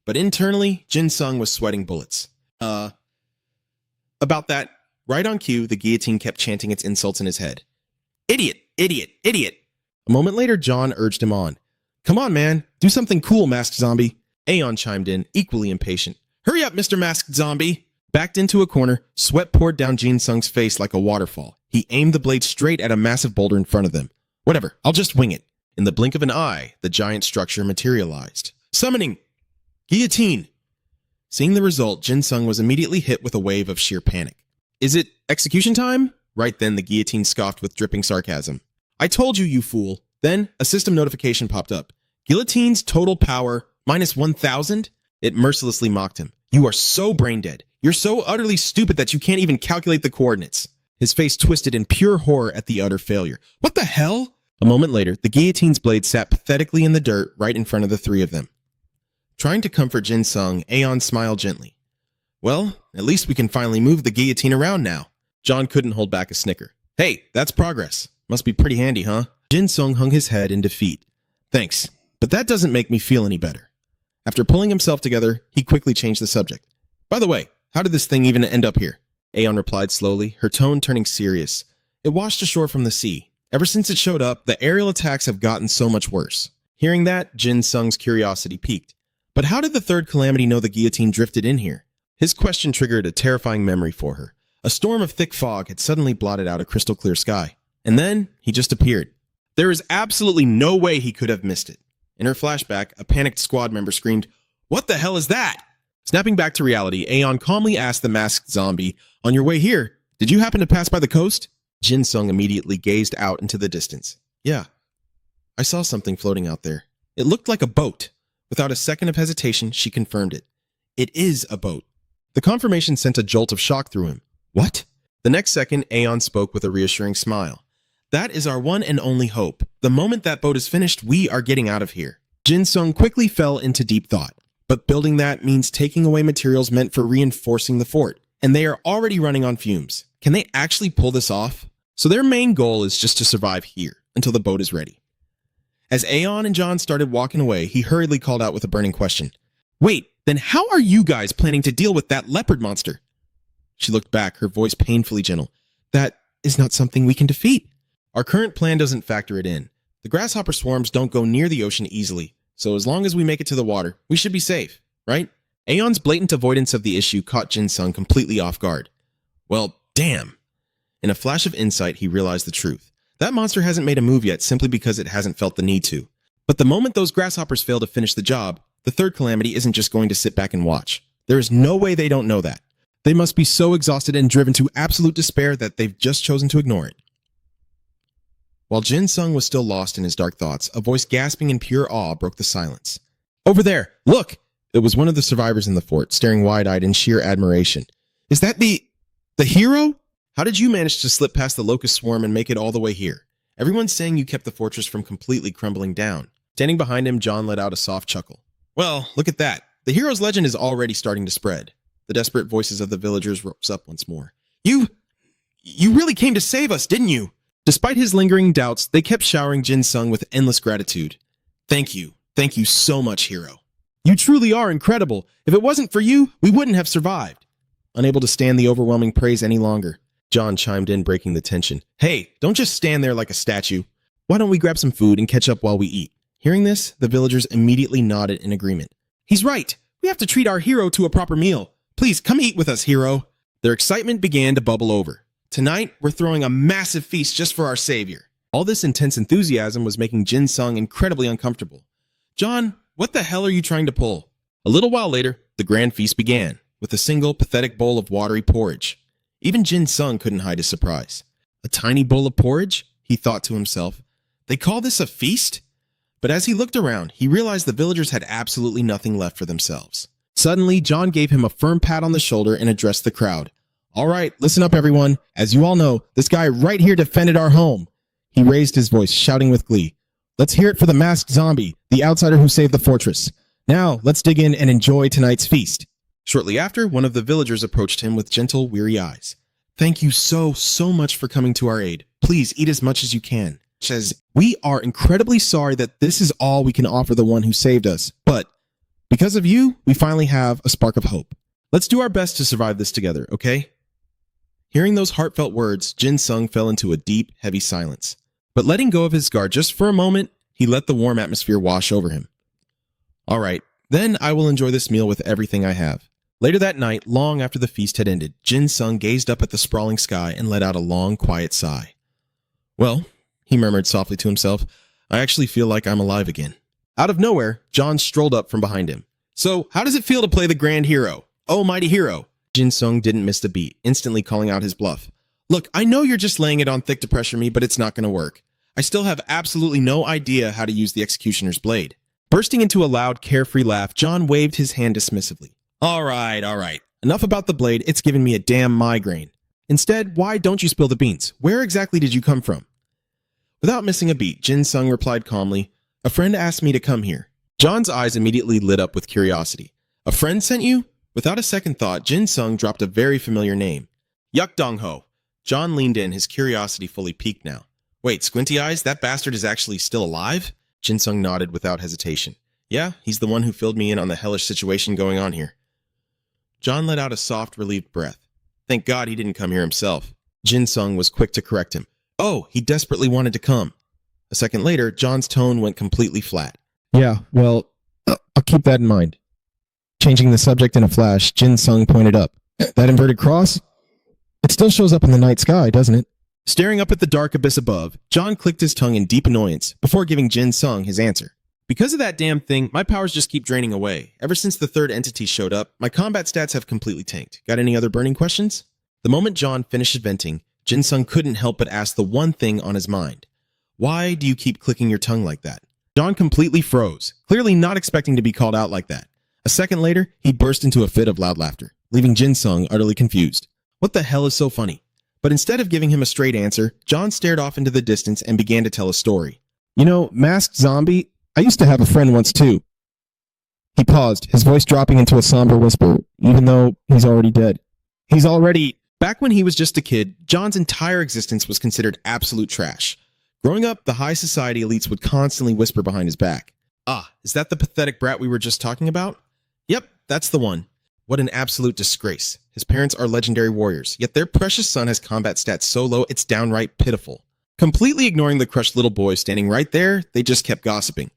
But internally, Jin Sung was sweating bullets. About that, right on cue, the guillotine kept chanting its insults in his head. "Idiot, idiot, idiot." A moment later, John urged him on. "Come on, man, do something cool, masked zombie." Aeon chimed in, equally impatient. "Hurry up, Mr. Masked Zombie." Backed into a corner, sweat poured down Jin Sung's face like a waterfall. He aimed the blade straight at a massive boulder in front of them. "Whatever, I'll just wing it." In the blink of an eye, the giant structure materialized. "Summoning! Guillotine!" Seeing the result, Jin Sung was immediately hit with a wave of sheer panic. "Is it execution time?" Right then, the guillotine scoffed with dripping sarcasm. "I told you, you fool." Then, a system notification popped up. "Guillotine's total power, minus 1,000? It mercilessly mocked him. "You are so brain dead. You're so utterly stupid that you can't even calculate the coordinates." His face twisted in pure horror at the utter failure. "What the hell?" A moment later, the guillotine's blade sat pathetically in the dirt right in front of the three of them. Trying to comfort Jin Sung, Aeon smiled gently. "Well, at least we can finally move the guillotine around now." John couldn't hold back a snicker. "Hey, that's progress. Must be pretty handy, huh?" Jin Sung hung his head in defeat. "Thanks, but that doesn't make me feel any better." After pulling himself together, he quickly changed the subject. "By the way, how did this thing even end up here?" Aeon replied slowly, her tone turning serious. "It washed ashore from the sea. Ever since it showed up, the aerial attacks have gotten so much worse." Hearing that, Jin Sung's curiosity piqued. But how did the third calamity know the guillotine drifted in here? His question triggered a terrifying memory for her. A storm of thick fog had suddenly blotted out a crystal clear sky. And then, he just appeared. There is absolutely no way he could have missed it. In her flashback, a panicked squad member screamed, "What the hell is that?" Snapping back to reality, Aeon calmly asked the masked zombie, "On your way here, did you happen to pass by the coast?" Jin Sung immediately gazed out into the distance. "Yeah, I saw something floating out there. It looked like a boat." Without a second of hesitation, she confirmed it. "It is a boat." The confirmation sent a jolt of shock through him. "What?" The next second, Aeon spoke with a reassuring smile. "That is our one and only hope. The moment that boat is finished, we are getting out of here." Jin Sung quickly fell into deep thought. But building that means taking away materials meant for reinforcing the fort, and they are already running on fumes. Can they actually pull this off? So their main goal is just to survive here until the boat is ready. As Aeon and John started walking away, he hurriedly called out with a burning question. "Wait, then how are you guys planning to deal with that leopard monster?" She looked back, her voice painfully gentle. "That is not something we can defeat. Our current plan doesn't factor it in. The grasshopper swarms don't go near the ocean easily, so as long as we make it to the water, we should be safe, right?" Aeon's blatant avoidance of the issue caught Jin Sung completely off guard. "Well, damn. In a flash of insight, he realized the truth. That monster hasn't made a move yet simply because it hasn't felt the need to. But the moment those grasshoppers fail to finish the job, the third calamity isn't just going to sit back and watch. There is no way they don't know that. They must be so exhausted and driven to absolute despair that they've just chosen to ignore it. While Jin Sung was still lost in his dark thoughts, a voice gasping in pure awe broke the silence. "Over there! Look!" It was one of the survivors in the fort, staring wide-eyed in sheer admiration. "Is that the hero? How did you manage to slip past the locust swarm and make it all the way here?" Everyone's saying you kept the fortress from completely crumbling down. Standing behind him, John let out a soft chuckle. "Well, look at that. The hero's legend is already starting to spread." The desperate voices of the villagers rose up once more. You really came to save us, didn't you?" Despite his lingering doubts, they kept showering Jin Sung with endless gratitude. Thank you so much, hero. You truly are incredible. If it wasn't for you, we wouldn't have survived." Unable to stand the overwhelming praise any longer, John chimed in, breaking the tension. "Hey, don't just stand there like a statue. Why don't we grab some food and catch up while we eat?" Hearing this, the villagers immediately nodded in agreement. "He's right. We have to treat our hero to a proper meal. Please come eat with us, hero." Their excitement began to bubble over. "Tonight, we're throwing a massive feast just for our savior." All this intense enthusiasm was making Jin Sung incredibly uncomfortable. "John, what the hell are you trying to pull?" A little while later, the grand feast began, with a single pathetic bowl of watery porridge. Even Jin Sung couldn't hide his surprise. "A tiny bowl of porridge?" he thought to himself. "They call this a feast?" But as he looked around, he realized the villagers had absolutely nothing left for themselves. Suddenly, John gave him a firm pat on the shoulder and addressed the crowd. "All right, listen up, everyone. As you all know, this guy right here defended our home." He raised his voice, shouting with glee. "Let's hear it for the masked zombie, the outsider who saved the fortress. Now, let's dig in and enjoy tonight's feast." Shortly after, one of the villagers approached him with gentle, weary eyes. "Thank you so much for coming to our aid. Please eat as much as you can. Says, we are incredibly sorry that this is all we can offer the one who saved us, but because of you, we finally have a spark of hope. Let's do our best to survive this together, okay?" Hearing those heartfelt words, Jin Sung fell into a deep, heavy silence. But letting go of his guard just for a moment, he let the warm atmosphere wash over him. "All right, then I will enjoy this meal with everything I have." Later that night, long after the feast had ended, Jin Sung gazed up at the sprawling sky and let out a long, quiet sigh. "Well," he murmured softly to himself, "I actually feel like I'm alive again." Out of nowhere, John strolled up from behind him. "So, how does it feel to play the grand hero? Oh, mighty hero." Jin Sung didn't miss a beat, instantly calling out his bluff. "Look, I know you're just laying it on thick to pressure me, but it's not going to work. I still have absolutely no idea how to use the executioner's blade." Bursting into a loud, carefree laugh, John waved his hand dismissively. All right. Enough about the blade, it's giving me a damn migraine. Instead, why don't you spill the beans? Where exactly did you come from?" Without missing a beat, Jin Sung replied calmly, "A friend asked me to come here." John's eyes immediately lit up with curiosity. "A friend sent you?" Without a second thought, Jin Sung dropped a very familiar name. "Yuk Dong Ho." John leaned in, his curiosity fully piqued now. "Wait, Squinty Eyes, that bastard is actually still alive?" Jin Sung nodded without hesitation. "Yeah, he's the one who filled me in on the hellish situation going on here." John let out a soft, relieved breath. Thank God he didn't come here himself. Jin Sung was quick to correct him. "Oh, he desperately wanted to come." A second later, John's tone went completely flat.
"Yeah, well, I'll keep that in mind." Changing the subject in a flash, Jin Sung pointed up. "That inverted cross? It still shows up in the night sky, doesn't it?"
Staring up at the dark abyss above, John clicked his tongue in deep annoyance before giving Jin Sung his answer. "Because of that damn thing, my powers just keep draining away. Ever since the third entity showed up, my combat stats have completely tanked. Got any other burning questions?" The moment John finished venting, Jin Sung couldn't help but ask the one thing on his mind. "Why do you keep clicking your tongue like that?" John completely froze, clearly not expecting to be called out like that. A second later, he burst into a fit of loud laughter, leaving Jin Sung utterly confused. What the hell is so funny? But instead of giving him a straight answer, John stared off into the distance and began to tell a story.
"You know, masked zombie, I used to have a friend once too." He paused, his voice dropping into a somber whisper, even though he's already dead.
Back when he was just a kid, John's entire existence was considered absolute trash. Growing up, the high society elites would constantly whisper behind his back. "Ah, is that the pathetic brat we were just talking about?" "Yep, that's the one." What an absolute disgrace. His parents are legendary warriors, yet their precious son has combat stats so low it's downright pitiful. Completely ignoring the crushed little boy standing right there, they just kept gossiping.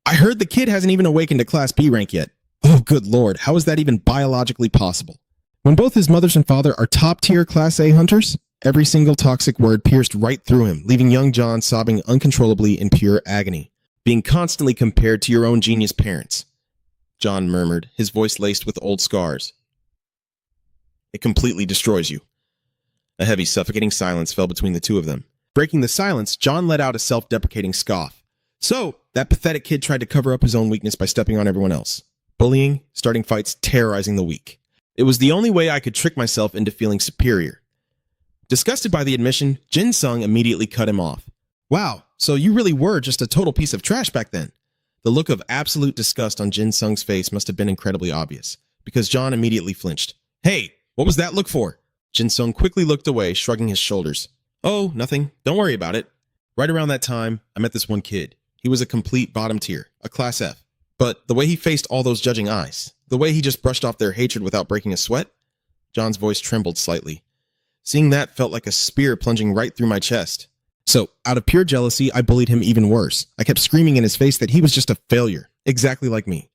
"I heard the kid hasn't even awakened to Class B rank yet." Oh, good lord, how is that even biologically possible?
When both his mother and father are top-tier Class A hunters? Every single toxic word pierced right through him, leaving young John sobbing uncontrollably in pure agony.
Being constantly compared to your own genius parents, John murmured, his voice laced with old scars. It completely destroys you. A heavy, suffocating silence fell between the two of them. Breaking the silence, John let out a self-deprecating scoff. So, that pathetic kid tried to cover up his own weakness by stepping on everyone else. Bullying, starting fights, terrorizing the weak. It was the only way I could trick myself into feeling superior. Disgusted by the admission, Jin Sung immediately cut him off. Wow, so you really were just a total piece of trash back then. The look of absolute disgust on Jin Sung's face must have been incredibly obvious, because John immediately flinched. Hey, what was that look for? Jin Sung quickly looked away, shrugging his shoulders. Oh, nothing. Don't worry about it. Right around that time, I met this one kid. He was a complete bottom tier, a class F. But the way he faced all those judging eyes, the way he just brushed off their hatred without breaking a sweat, John's voice trembled slightly. Seeing that felt like a spear plunging right through my chest. So, out of pure jealousy, I bullied him even worse. I kept screaming in his face that he was just a failure, exactly like me.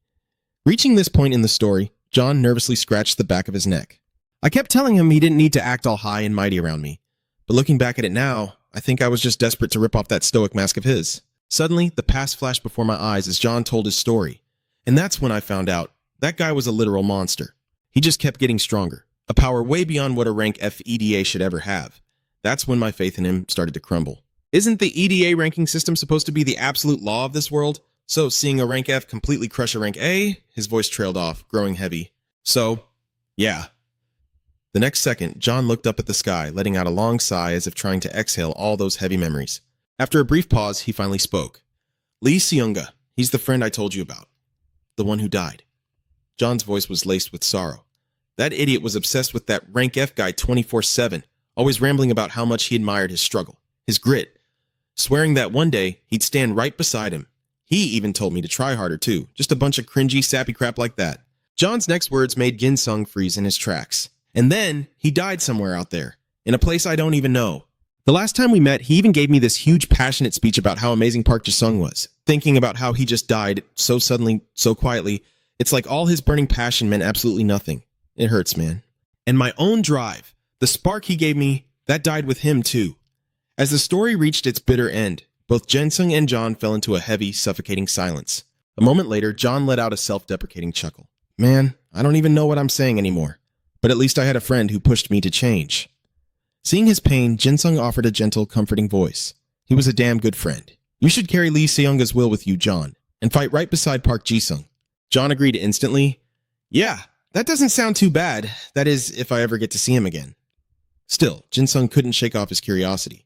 Reaching this point in the story, John nervously scratched the back of his neck. I kept telling him he didn't need to act all high and mighty around me. But looking back at it now, I think I was just desperate to rip off that stoic mask of his. Suddenly, the past flashed before my eyes as John told his story. And that's when I found out that guy was a literal monster. He just kept getting stronger, a power way beyond what a rank F EDA should ever have. That's when my faith in him started to crumble. Isn't the EDA ranking system supposed to be the absolute law of this world? So seeing a rank F completely crush a rank A, his voice trailed off, growing heavy. So, yeah. The next second, John looked up at the sky, letting out a long sigh as if trying to exhale all those heavy memories. After a brief pause, he finally spoke. Lee Seunga, he's the friend I told you about. The one who died. John's voice was laced with sorrow. That idiot was obsessed with that rank F guy 24/7, always rambling about how much he admired his struggle, his grit, swearing that one day he'd stand right beside him. He even told me to try harder too, just a bunch of cringy, sappy crap like that. John's next words made Jin Sung freeze in his tracks. And then, he died somewhere out there, in a place I don't even know. The last time we met, he even gave me this huge passionate speech about how amazing Park Ji-sung was, thinking about how he just died so suddenly, so quietly. It's like all his burning passion meant absolutely nothing. It hurts, man. And my own drive, the spark he gave me, that died with him too. As the story reached its bitter end, both Jin Sung and John fell into a heavy, suffocating silence. A moment later, John let out a self-deprecating chuckle. Man, I don't even know what I'm saying anymore. But at least I had a friend who pushed me to change. Seeing his pain, Jin Sung offered a gentle, comforting voice. He was a damn good friend. You should carry Lee Seunga's will with you, John, and fight right beside Park Ji-sung. John agreed instantly. Yeah, that doesn't sound too bad. That is, if I ever get to see him again. Still, Jin Sung couldn't shake off his curiosity.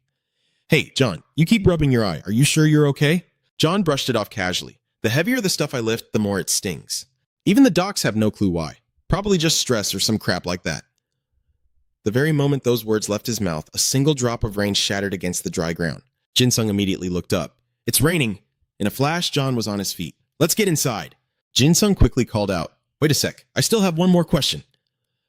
Hey, John, you keep rubbing your eye. Are you sure you're okay? John brushed it off casually. The heavier the stuff I lift, the more it stings. Even the docs have no clue why. Probably just stress or some crap like that. The very moment those words left his mouth, a single drop of rain shattered against the dry ground. Jin Sung immediately looked up. It's raining. In a flash, John was on his feet. Let's get inside. Jin Sung quickly called out. Wait a sec. I still have one more question.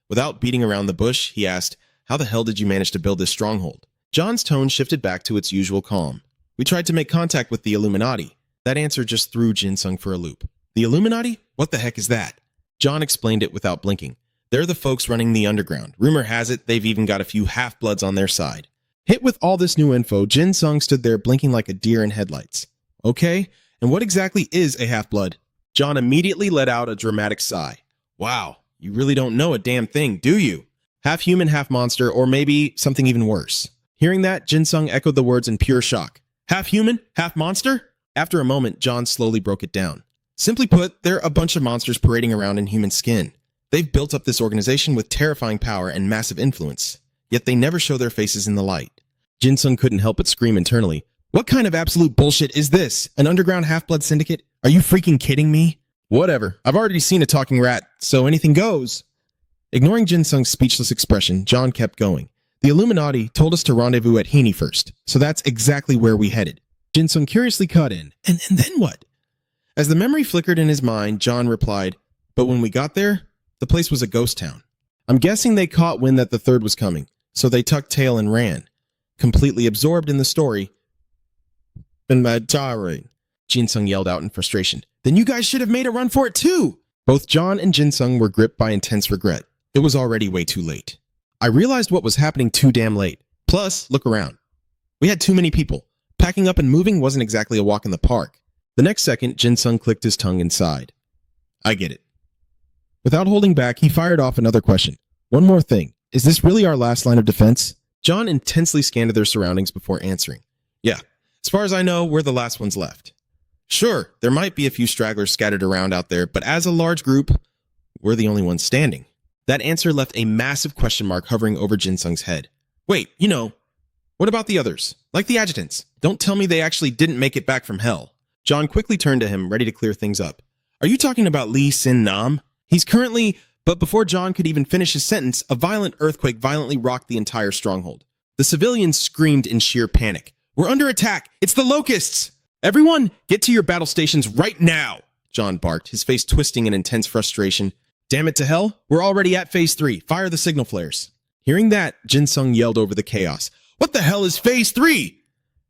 Without beating around the bush, he asked, how the hell did you manage to build this stronghold? John's tone shifted back to its usual calm. We tried to make contact with the Illuminati. That answer just threw Jin Sung for a loop. The Illuminati? What the heck is that? John explained it without blinking. They're the folks running the underground. Rumor has it they've even got a few half-bloods on their side. Hit with all this new info, Jin Sung stood there blinking like a deer in headlights. Okay, and what exactly is a half-blood? John immediately let out a dramatic sigh. Wow, you really don't know a damn thing, do you? Half human, half monster, or maybe something even worse. Hearing that, Jin Sung echoed the words in pure shock. Half human, half monster? After a moment, John slowly broke it down. Simply put, they're a bunch of monsters parading around in human skin. They've built up this organization with terrifying power and massive influence, yet they never show their faces in the light. Jin Sung couldn't help but scream internally. What kind of absolute bullshit is this? An underground half-blood syndicate? Are you freaking kidding me? Whatever, I've already seen a talking rat, so anything goes. Ignoring Jin Sung's speechless expression, John kept going. The Illuminati told us to rendezvous at Heaney first, so that's exactly where we headed. Jin Sung curiously cut in. And then what? As the memory flickered in his mind, John replied, but when we got there, the place was a ghost town. I'm guessing they caught wind that the third was coming, so they tucked tail and ran. Completely absorbed in the story. And mad tirade, Jin Sung yelled out in frustration. Then you guys should have made a run for it too! Both John and Jin Sung were gripped by intense regret. It was already way too late. I realized what was happening too damn late. Plus, look around. We had too many people. Packing up and moving wasn't exactly a walk in the park. The next second, Jin Sung clicked his tongue and sighed. I get it. Without holding back, he fired off another question. One more thing. Is this really our last line of defense? John intensely scanned their surroundings before answering. Yeah, as far as I know, we're the last ones left. Sure, there might be a few stragglers scattered around out there, but as a large group, we're the only ones standing. That answer left a massive question mark hovering over Jin Sung's head. Wait, what about the others? Like the adjutants? Don't tell me they actually didn't make it back from hell. John quickly turned to him, ready to clear things up. Are you talking about Lee Sin Nam? He's currently... But before John could even finish his sentence, a violent earthquake violently rocked the entire stronghold. The civilians screamed in sheer panic. We're under attack! It's the locusts! Everyone, get to your battle stations right now! John barked, his face twisting in intense frustration. Damn it to hell, we're already at phase 3. Fire the signal flares. Hearing that, Jin Sung yelled over the chaos. What the hell is phase 3?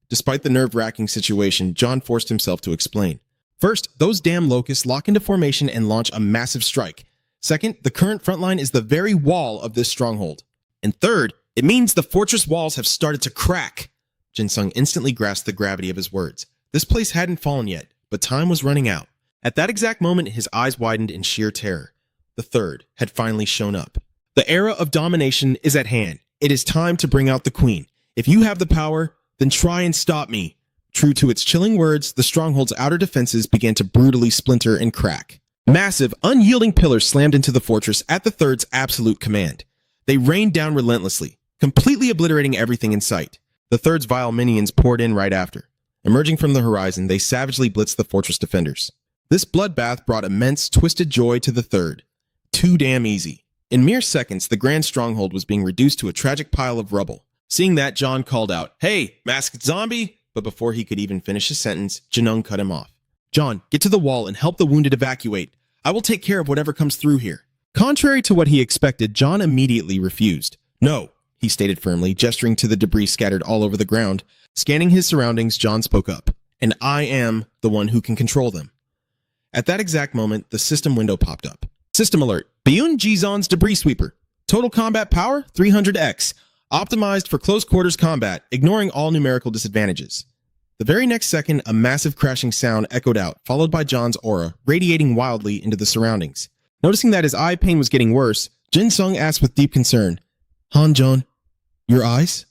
Despite the nerve-wracking situation, John forced himself to explain. First, those damn locusts lock into formation and launch a massive strike. Second, the current front line is the very wall of this stronghold. And third, it means the fortress walls have started to crack. Jin Sung instantly grasped the gravity of his words. This place hadn't fallen yet, but time was running out. At that exact moment, his eyes widened in sheer terror. The third had finally shown up. The era of domination is at hand. It is time to bring out the queen. If you have the power, then try and stop me. True to its chilling words, the stronghold's outer defenses began to brutally splinter and crack. Massive, unyielding pillars slammed into the fortress at the third's absolute command. They rained down relentlessly, completely obliterating everything in sight. The third's vile minions poured in right after. Emerging from the horizon, they savagely blitzed the fortress defenders. This bloodbath brought immense, twisted joy to the third. Too damn easy. In mere seconds, the grand stronghold was being reduced to a tragic pile of rubble. Seeing that, John called out, "Hey, masked zombie!" But before he could even finish his sentence, Janung cut him off. "John, get to the wall and help the wounded evacuate. I will take care of whatever comes through here." Contrary to what he expected, John immediately refused. "No," he stated firmly, gesturing to the debris scattered all over the ground. Scanning his surroundings, John spoke up. "And I am the one who can control them." At that exact moment, the system window popped up. System alert. Byun Jizon's debris sweeper. Total combat power, 300x. Optimized for close quarters combat, ignoring all numerical disadvantages. The very next second, a massive crashing sound echoed out, followed by John's aura, radiating wildly into the surroundings. Noticing that his eye pain was getting worse, Jin Sung asked with deep concern, "Han John, your eyes?"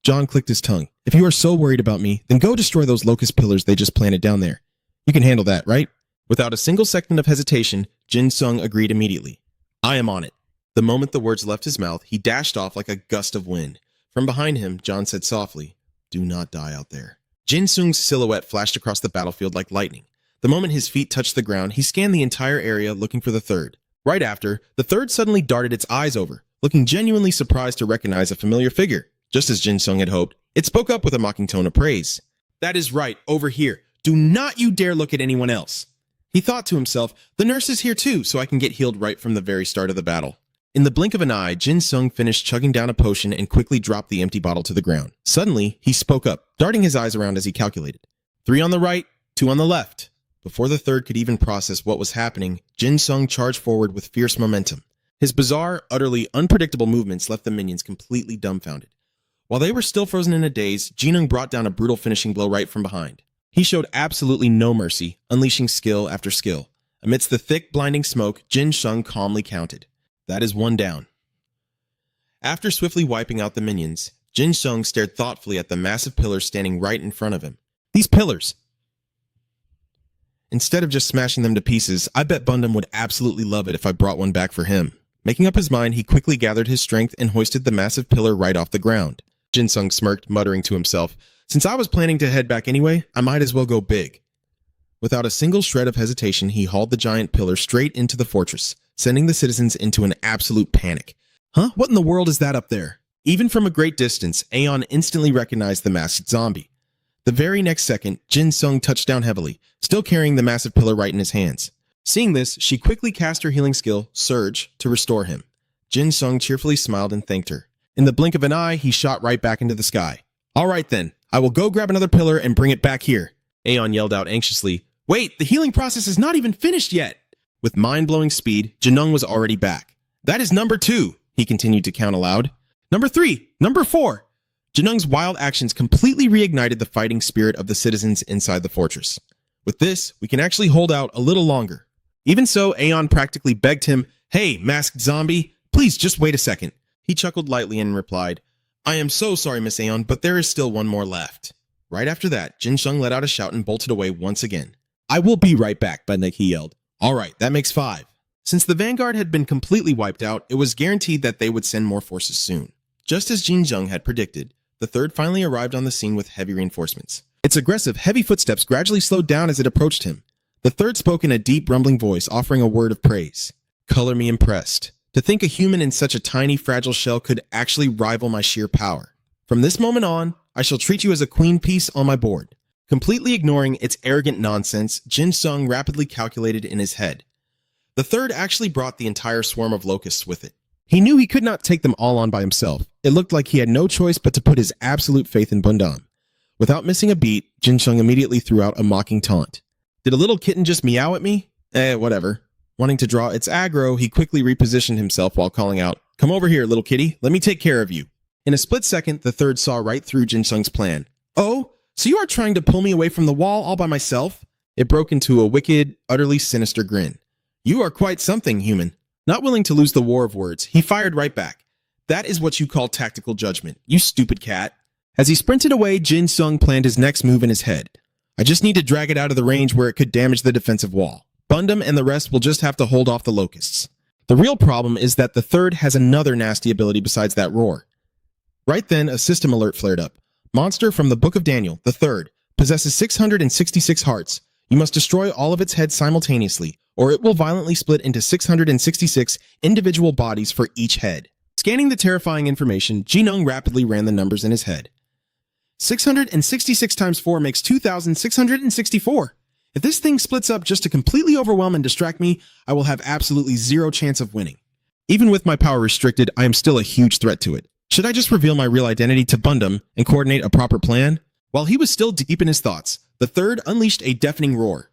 John clicked his tongue. "If you are so worried about me, then go destroy those locust pillars they just planted down there. You can handle that, right?" Without a single second of hesitation, Jin Sung agreed immediately. "I am on it." The moment the words left his mouth, he dashed off like a gust of wind. From behind him, John said softly, "Do not die out there." Jin Sung's silhouette flashed across the battlefield like lightning. The moment his feet touched the ground, he scanned the entire area looking for the third. Right after, the third suddenly darted its eyes over, looking genuinely surprised to recognize a familiar figure. Just as Jin Sung had hoped, it spoke up with a mocking tone of praise. "That is right, over here. Do not you dare look at anyone else." He thought to himself, "The nurse is here too, so I can get healed right from the very start of the battle." In the blink of an eye, Jin Sung finished chugging down a potion and quickly dropped the empty bottle to the ground. Suddenly, he spoke up, darting his eyes around as he calculated. 3 on the right, 2 on the left. Before the third could even process what was happening, Jin Sung charged forward with fierce momentum. His bizarre, utterly unpredictable movements left the minions completely dumbfounded. While they were still frozen in a daze, Jinung brought down a brutal finishing blow right from behind. He showed absolutely no mercy, unleashing skill after skill. Amidst the thick, blinding smoke, Jin Sung calmly counted. That is 1 down. After swiftly wiping out the minions, Jin Sung stared thoughtfully at the massive pillars standing right in front of him. These pillars! Instead of just smashing them to pieces, I bet Bundam would absolutely love it if I brought one back for him. Making up his mind, he quickly gathered his strength and hoisted the massive pillar right off the ground. Jin Sung smirked, muttering to himself, "Since I was planning to head back anyway, I might as well go big." Without a single shred of hesitation, he hauled the giant pillar straight into the fortress, sending the citizens into an absolute panic. Huh? What in the world is that up there? Even from a great distance, Aeon instantly recognized the masked zombie. The very next second, Jin Sung touched down heavily, still carrying the massive pillar right in his hands. Seeing this, she quickly cast her healing skill, Surge, to restore him. Jin Sung cheerfully smiled and thanked her. In the blink of an eye, he shot right back into the sky. "All right then, I will go grab another pillar and bring it back here." Aeon yelled out anxiously, "Wait, the healing process is not even finished yet!" With mind-blowing speed, Janung was already back. "That is number 2, he continued to count aloud. "Number 3, number 4. Jinung's wild actions completely reignited the fighting spirit of the citizens inside the fortress. With this, we can actually hold out a little longer. Even so, Aeon practically begged him, "Hey, masked zombie, please just wait a second." He chuckled lightly and replied, "I am so sorry, Miss Aeon, but there is still one more left." Right after that, Jin Sung let out a shout and bolted away once again.
I will be right back, Budnik, he yelled.
All right, that makes 5. Since the vanguard had been completely wiped out, it was guaranteed that they would send more forces soon. Just as Jin Sung had predicted, the third finally arrived on the scene with heavy reinforcements. Its aggressive, heavy footsteps gradually slowed down as it approached him. The third spoke in a deep, rumbling voice, offering a word of praise. "Color me impressed. To think a human in such a tiny, fragile shell could actually rival my sheer power. From this moment on, I shall treat you as a queen piece on my board." Completely ignoring its arrogant nonsense, Jin Sung rapidly calculated in his head. The third actually brought the entire swarm of locusts with it.
He knew he could not take them all on by himself. It looked like he had no choice but to put his absolute faith in Bundam. Without missing a beat, Jin Sung immediately threw out a mocking taunt. "Did a little kitten just meow at me? Whatever." Wanting to draw its aggro, he quickly repositioned himself while calling out, "Come over here, little kitty. Let me take care of you." In a split second, the third saw right through Jin Sung's plan. "Oh, so you are trying to pull me away from the wall all by myself?" It broke into a wicked, utterly sinister grin. "You are quite something, human." Not willing to lose the war of words, he fired right back. "That is what you call tactical judgment, you stupid cat." As he sprinted away, Jin Sung planned his next move in his head. "I just need to drag it out of the range where it could damage the defensive wall. Bundam and the rest will just have to hold off the locusts." The real problem is that the third has another nasty ability besides that roar. Right then, a system alert flared up. "Monster from the Book of Daniel, the third, possesses 666 hearts. You must destroy all of its heads simultaneously, or it will violently split into 666 individual bodies for each head." Scanning the terrifying information, Jinung rapidly ran the numbers in his head. 666 times 4 makes 2,664. If this thing splits up just to completely overwhelm and distract me, I will have absolutely zero chance of winning. Even with my power restricted, I am still a huge threat to it. Should I just reveal my real identity to Bundam and coordinate a proper plan? While he was still deep in his thoughts, the third unleashed a deafening roar.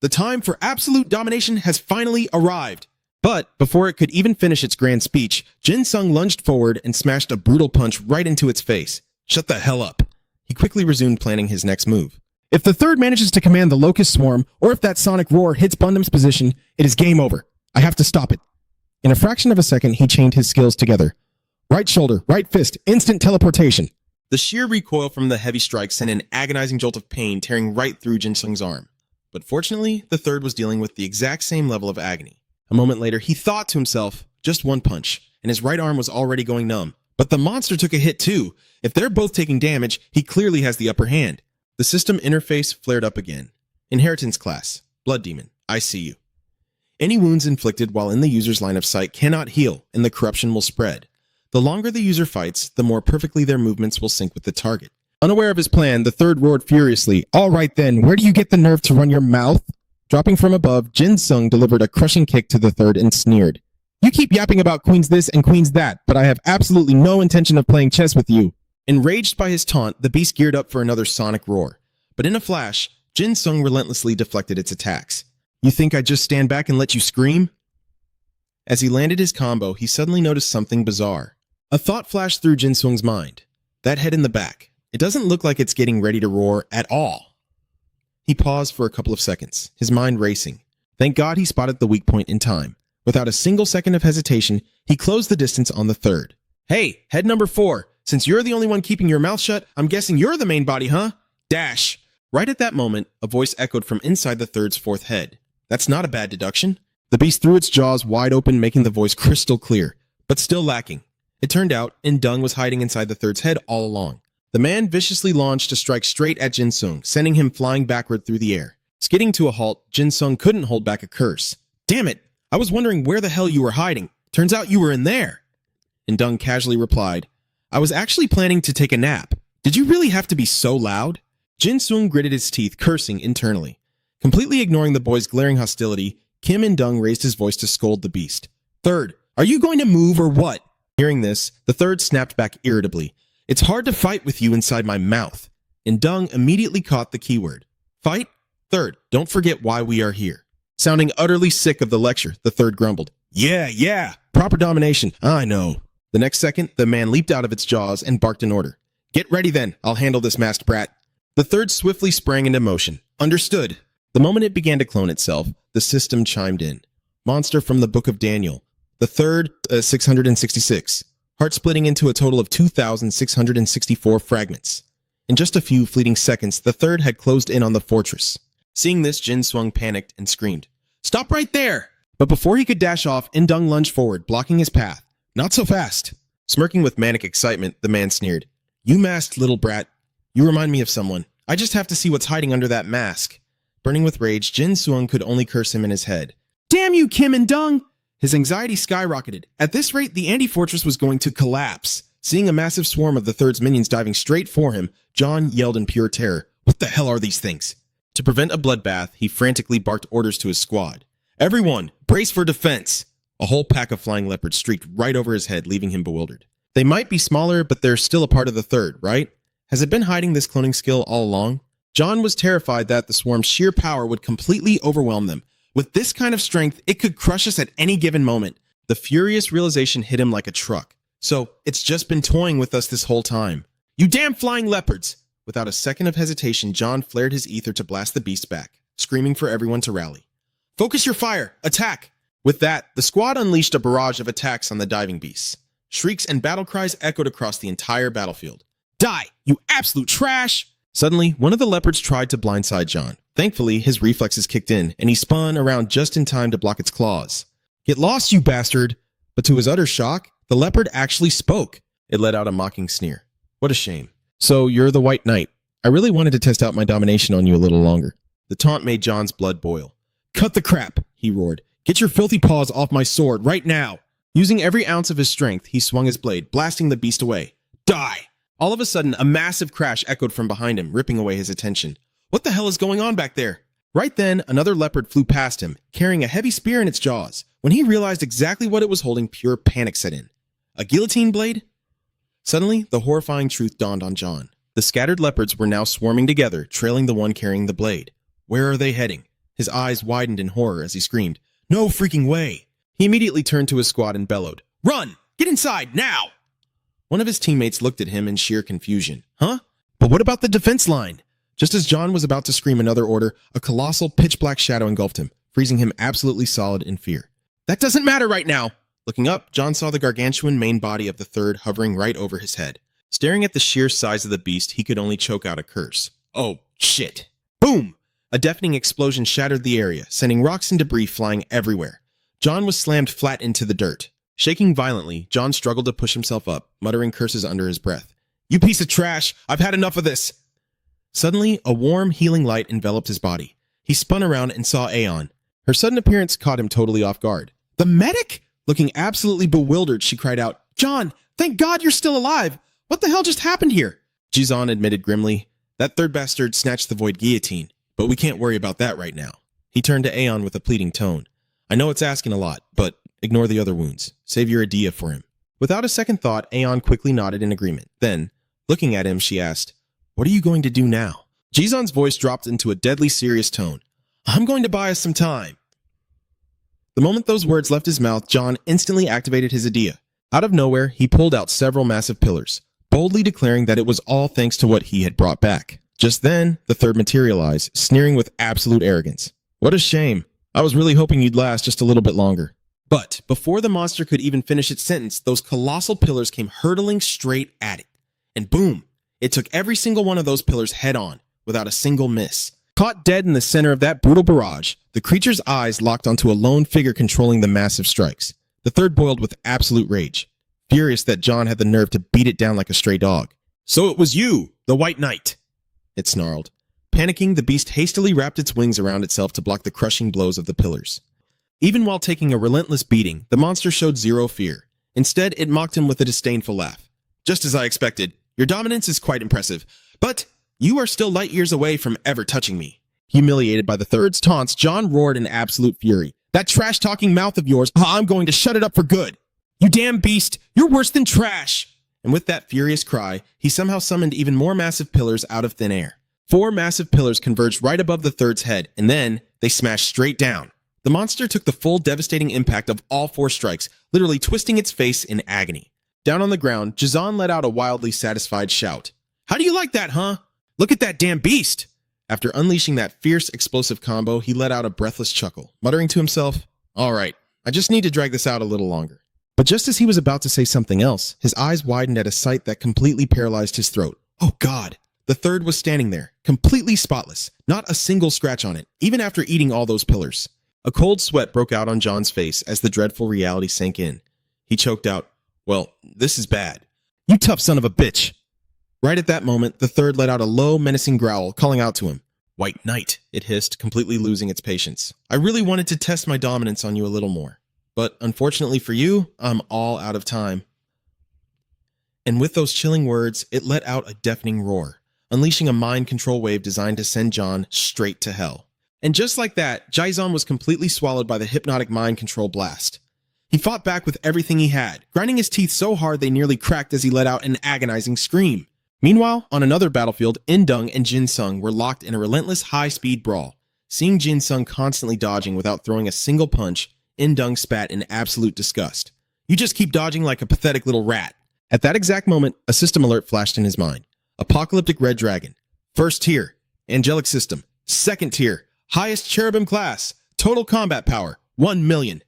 The time for absolute domination has finally arrived. But before it could even finish its grand speech, Jin Sung lunged forward and smashed a brutal punch right into its face. "Shut the hell up." He quickly resumed planning his next move. If the third manages to command the locust swarm, or if that sonic roar hits Bundam's position, it is game over. I have to stop it. In a fraction of a second, he chained his skills together. Right shoulder, right fist, instant teleportation.
The sheer recoil from the heavy strike sent an agonizing jolt of pain tearing right through Jin Sung's arm. But fortunately, the third was dealing with the exact same level of agony. A moment later, he thought to himself, just one punch, and his right arm was already going numb. But the monster took a hit too. If they're both taking damage, he clearly has the upper hand. The system interface flared up again. Inheritance class, Blood Demon, I see you. Any wounds inflicted while in the user's line of sight cannot heal, and the corruption will spread. The longer the user fights, the more perfectly their movements will sync with the target.
Unaware of his plan, the third roared furiously. "All right then, where do you get the nerve to run your mouth?" Dropping from above, Jin Sung delivered a crushing kick to the third and sneered. "You keep yapping about queens this and queens that, but I have absolutely no intention of playing chess with you."
Enraged by his taunt, the beast geared up for another sonic roar. But in a flash, Jin Sung relentlessly deflected its attacks. "You think I'd just stand back and let you scream?" As he landed his combo, he suddenly noticed something bizarre. A thought flashed through Jin Sung's mind. That head in the back. It doesn't look like it's getting ready to roar at all. He paused for a couple of seconds, his mind racing. Thank God he spotted the weak point in time. Without a single second of hesitation, he closed the distance on the third. "Hey, head number 4, since you're the only one keeping your mouth shut, I'm guessing you're the main body, huh? Dash!" Right at that moment, a voice echoed from inside the third's fourth head. That's not a bad deduction. The beast threw its jaws wide open, making the voice crystal clear, but still lacking. It turned out, Indung was hiding inside the third's head all along. The man viciously launched a strike straight at Jin Sung, sending him flying backward through the air. Skidding to a halt, Jin Sung couldn't hold back a curse. "Damn it! I was wondering where the hell you were hiding. Turns out you were in there." Indung casually replied, "I was actually planning to take a nap. Did you really have to be so loud?" Jin Sung gritted his teeth, cursing internally. Completely ignoring the boy's glaring hostility, Kim Indung raised his voice to scold the beast. "Third, are you going to move or what?" Hearing this, the third snapped back irritably. "It's hard to fight with you inside my mouth." Indung immediately caught the keyword. "Fight? Third, don't forget why we are here." Sounding utterly sick of the lecture, the third grumbled. Yeah, proper domination, I know." The next second, the man leaped out of its jaws and barked an order. Get ready then, I'll handle this masked brat. The third swiftly sprang into motion. Understood. The moment it began to clone itself, the system chimed in. Monster from the Book of Daniel. The third, 666. Heart splitting into a total of 2,664 fragments. In just a few fleeting seconds, the third had closed in on the fortress. Seeing this, Jin Swung panicked and screamed, "Stop right there!" But before he could dash off, Indung lunged forward, blocking his path. "Not so fast." Smirking with manic excitement, the man sneered, "You masked little brat. You remind me of someone. I just have to see what's hiding under that mask." Burning with rage, Jin Swung could only curse him in his head. "Damn you, Kim Indung!" His anxiety skyrocketed. At this rate, the Andy Fortress was going to collapse. Seeing a massive swarm of the Third's minions diving straight for him, John yelled in pure terror, "What the hell are these things?" To prevent a bloodbath, he frantically barked orders to his squad. "Everyone, brace for defense!" A whole pack of flying leopards streaked right over his head, leaving him bewildered. They might be smaller, but they're still a part of the Third, right? Has it been hiding this cloning skill all along? John was terrified that the swarm's sheer power would completely overwhelm them. With this kind of strength, it could crush us at any given moment. The furious realization hit him like a truck. So, it's just been toying with us this whole time. "You damn flying leopards!" Without a second of hesitation, John flared his ether to blast the beast back, screaming for everyone to rally. "Focus your fire! Attack!" With that, the squad unleashed a barrage of attacks on the diving beasts. Shrieks and battle cries echoed across the entire battlefield. "Die, you absolute trash!" Suddenly, one of the leopards tried to blindside John. Thankfully, his reflexes kicked in, and he spun around just in time to block its claws. "Get lost, you bastard!" But to his utter shock, the leopard actually spoke. It let out a mocking sneer. What a shame. "So, you're the White Knight. I really wanted to test out my domination on you a little longer." The taunt made John's blood boil. "Cut the crap!" he roared. "Get your filthy paws off my sword right now!" Using every ounce of his strength, he swung his blade, blasting the beast away. "Die!" All of a sudden, a massive crash echoed from behind him, ripping away his attention. What the hell is going on back there? Right then, another leopard flew past him, carrying a heavy spear in its jaws. When he realized exactly what it was holding, pure panic set in. A guillotine blade? Suddenly, the horrifying truth dawned on John. The scattered leopards were now swarming together, trailing the one carrying the blade. Where are they heading? His eyes widened in horror as he screamed, "No freaking way!" He immediately turned to his squad and bellowed, "Run! Get inside, now!" One of his teammates looked at him in sheer confusion. Huh? But what about the defense line? Just as John was about to scream another order, a colossal pitch-black shadow engulfed him, freezing him absolutely solid in fear. "That doesn't matter right now!" Looking up, John saw the gargantuan main body of the Third hovering right over his head. Staring at the sheer size of the beast, he could only choke out a curse. Oh, shit. Boom! A deafening explosion shattered the area, sending rocks and debris flying everywhere. John was slammed flat into the dirt. Shaking violently, John struggled to push himself up, muttering curses under his breath. "You piece of trash! I've had enough of this!" Suddenly, a warm, healing light enveloped his body. He spun around and saw Aeon. Her sudden appearance caught him totally off guard. "The medic?" Looking absolutely bewildered, she cried out, "John, thank God you're still alive! What the hell just happened here?" Jizan admitted grimly, "That third bastard snatched the void guillotine, but we can't worry about that right now." He turned to Aeon with a pleading tone. "I know it's asking a lot, but ignore the other wounds. Save your idea for him." Without a second thought, Aeon quickly nodded in agreement. Then, looking at him, she asked, "What are you going to do now?" Jizan's voice dropped into a deadly serious tone. "I'm going to buy us some time." The moment those words left his mouth, John instantly activated his idea. Out of nowhere, he pulled out several massive pillars, boldly declaring that it was all thanks to what he had brought back. Just then, the Third materialized, sneering with absolute arrogance. "What a shame. I was really hoping you'd last just a little bit longer." But before the monster could even finish its sentence, those colossal pillars came hurtling straight at it. And boom! It took every single one of those pillars head on, without a single miss. Caught dead in the center of that brutal barrage, the creature's eyes locked onto a lone figure controlling the massive strikes. The Third boiled with absolute rage, furious that John had the nerve to beat it down like a stray dog. "So it was you, the White Knight!" it snarled. Panicking, the beast hastily wrapped its wings around itself to block the crushing blows of the pillars. Even while taking a relentless beating, the monster showed zero fear. Instead, it mocked him with a disdainful laugh. "Just as I expected. Your dominance is quite impressive, but you are still light years away from ever touching me." Humiliated by the Third's taunts, John roared in absolute fury. "That trash-talking mouth of yours, I'm going to shut it up for good! You damn beast, you're worse than trash!" And with that furious cry, he somehow summoned even more massive pillars out of thin air. 4 massive pillars converged right above the Third's head, and then they smashed straight down. The monster took the full devastating impact of all 4 strikes, literally twisting its face in agony. Down on the ground, Jizan let out a wildly satisfied shout. How do you like that, huh? Look at that damn beast! After unleashing that fierce, explosive combo, he let out a breathless chuckle, muttering to himself, all right, I just need to drag this out a little longer. But just as he was about to say something else, his eyes widened at a sight that completely paralyzed his throat. Oh God! The third was standing there, completely spotless, not a single scratch on it, even after eating all those pillars. A cold sweat broke out on John's face as the dreadful reality sank in. He choked out, well, this is bad. You tough son of a bitch! Right at that moment, the third let out a low, menacing growl, calling out to him. White Knight, it hissed, completely losing its patience. I really wanted to test my dominance on you a little more. But unfortunately for you, I'm all out of time. And with those chilling words, it let out a deafening roar, unleashing a mind control wave designed to send John straight to hell. And just like that, Jaizon was completely swallowed by the hypnotic mind control blast. He fought back with everything he had, grinding his teeth so hard they nearly cracked as he let out an agonizing scream. Meanwhile, on another battlefield, In-Dung and Jin-Sung were locked in a relentless high-speed brawl. Seeing Jin-Sung constantly dodging without throwing a single punch, In-Dung spat in absolute disgust. You just keep dodging like a pathetic little rat. At that exact moment, a system alert flashed in his mind. Apocalyptic Red Dragon. First tier, Angelic System. Second tier, highest Cherubim class. Total combat power, 1 million.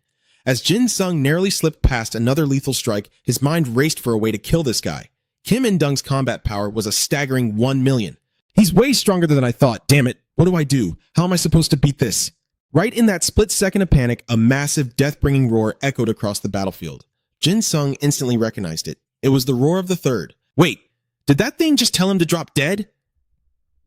As Jin-Sung narrowly slipped past another lethal strike, his mind raced for a way to kill this guy. Kim In-Dung's combat power was a staggering 1 million. He's way stronger than I thought, damn it. What do I do? How am I supposed to beat this? Right in that split second of panic, a massive, death-bringing roar echoed across the battlefield. Jin-Sung instantly recognized it. It was the roar of the third. Wait, did that thing just tell him to drop dead?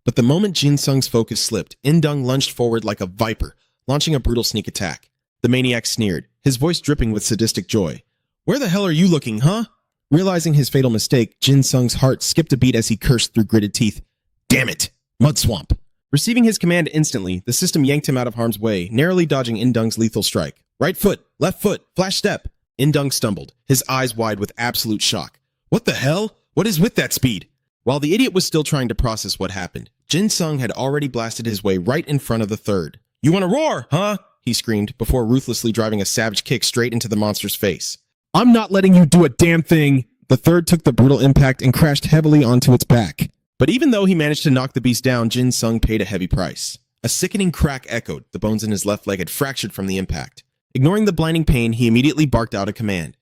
But the moment Jin-Sung's focus slipped, In-Dung lunged forward like a viper, launching a brutal sneak attack. The maniac sneered, his voice dripping with sadistic joy. Where the hell are you looking, huh? Realizing his fatal mistake, Jin-Sung's heart skipped a beat as he cursed through gritted teeth. Damn it! Mud Swamp! Receiving his command instantly, the system yanked him out of harm's way, narrowly dodging In-Dung's lethal strike. Right foot, left foot, flash step. In-Dung stumbled, his eyes wide with absolute shock. What the hell? What is with that speed? While the idiot was still trying to process what happened, Jin-Sung had already blasted his way right in front of the third. You want to roar, huh? He screamed, before ruthlessly driving a savage kick straight into the monster's face. I'm not letting you do a damn thing! The third took the brutal impact and crashed heavily onto its back. But even though he managed to knock the beast down, Jin-Sung paid a heavy price. A sickening crack echoed, the bones in his left leg had fractured from the impact. Ignoring the blinding pain, he immediately barked out a command.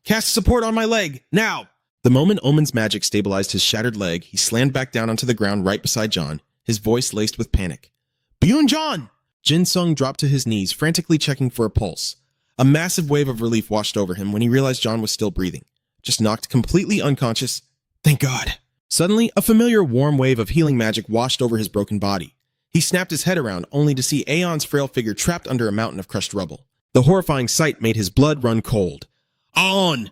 Cast support on my leg, now! The moment Omen's magic stabilized his shattered leg, he slammed back down onto the ground right beside John, his voice laced with panic. Byun-John! Jin-Sung dropped to his knees, frantically checking for a pulse. A massive wave of relief washed over him when he realized John was still breathing. Just knocked completely unconscious. Thank God. Suddenly, a familiar warm wave of healing magic washed over his broken body. He snapped his head around, only to see Aeon's frail figure trapped under a mountain of crushed rubble. The horrifying sight made his blood run cold. On!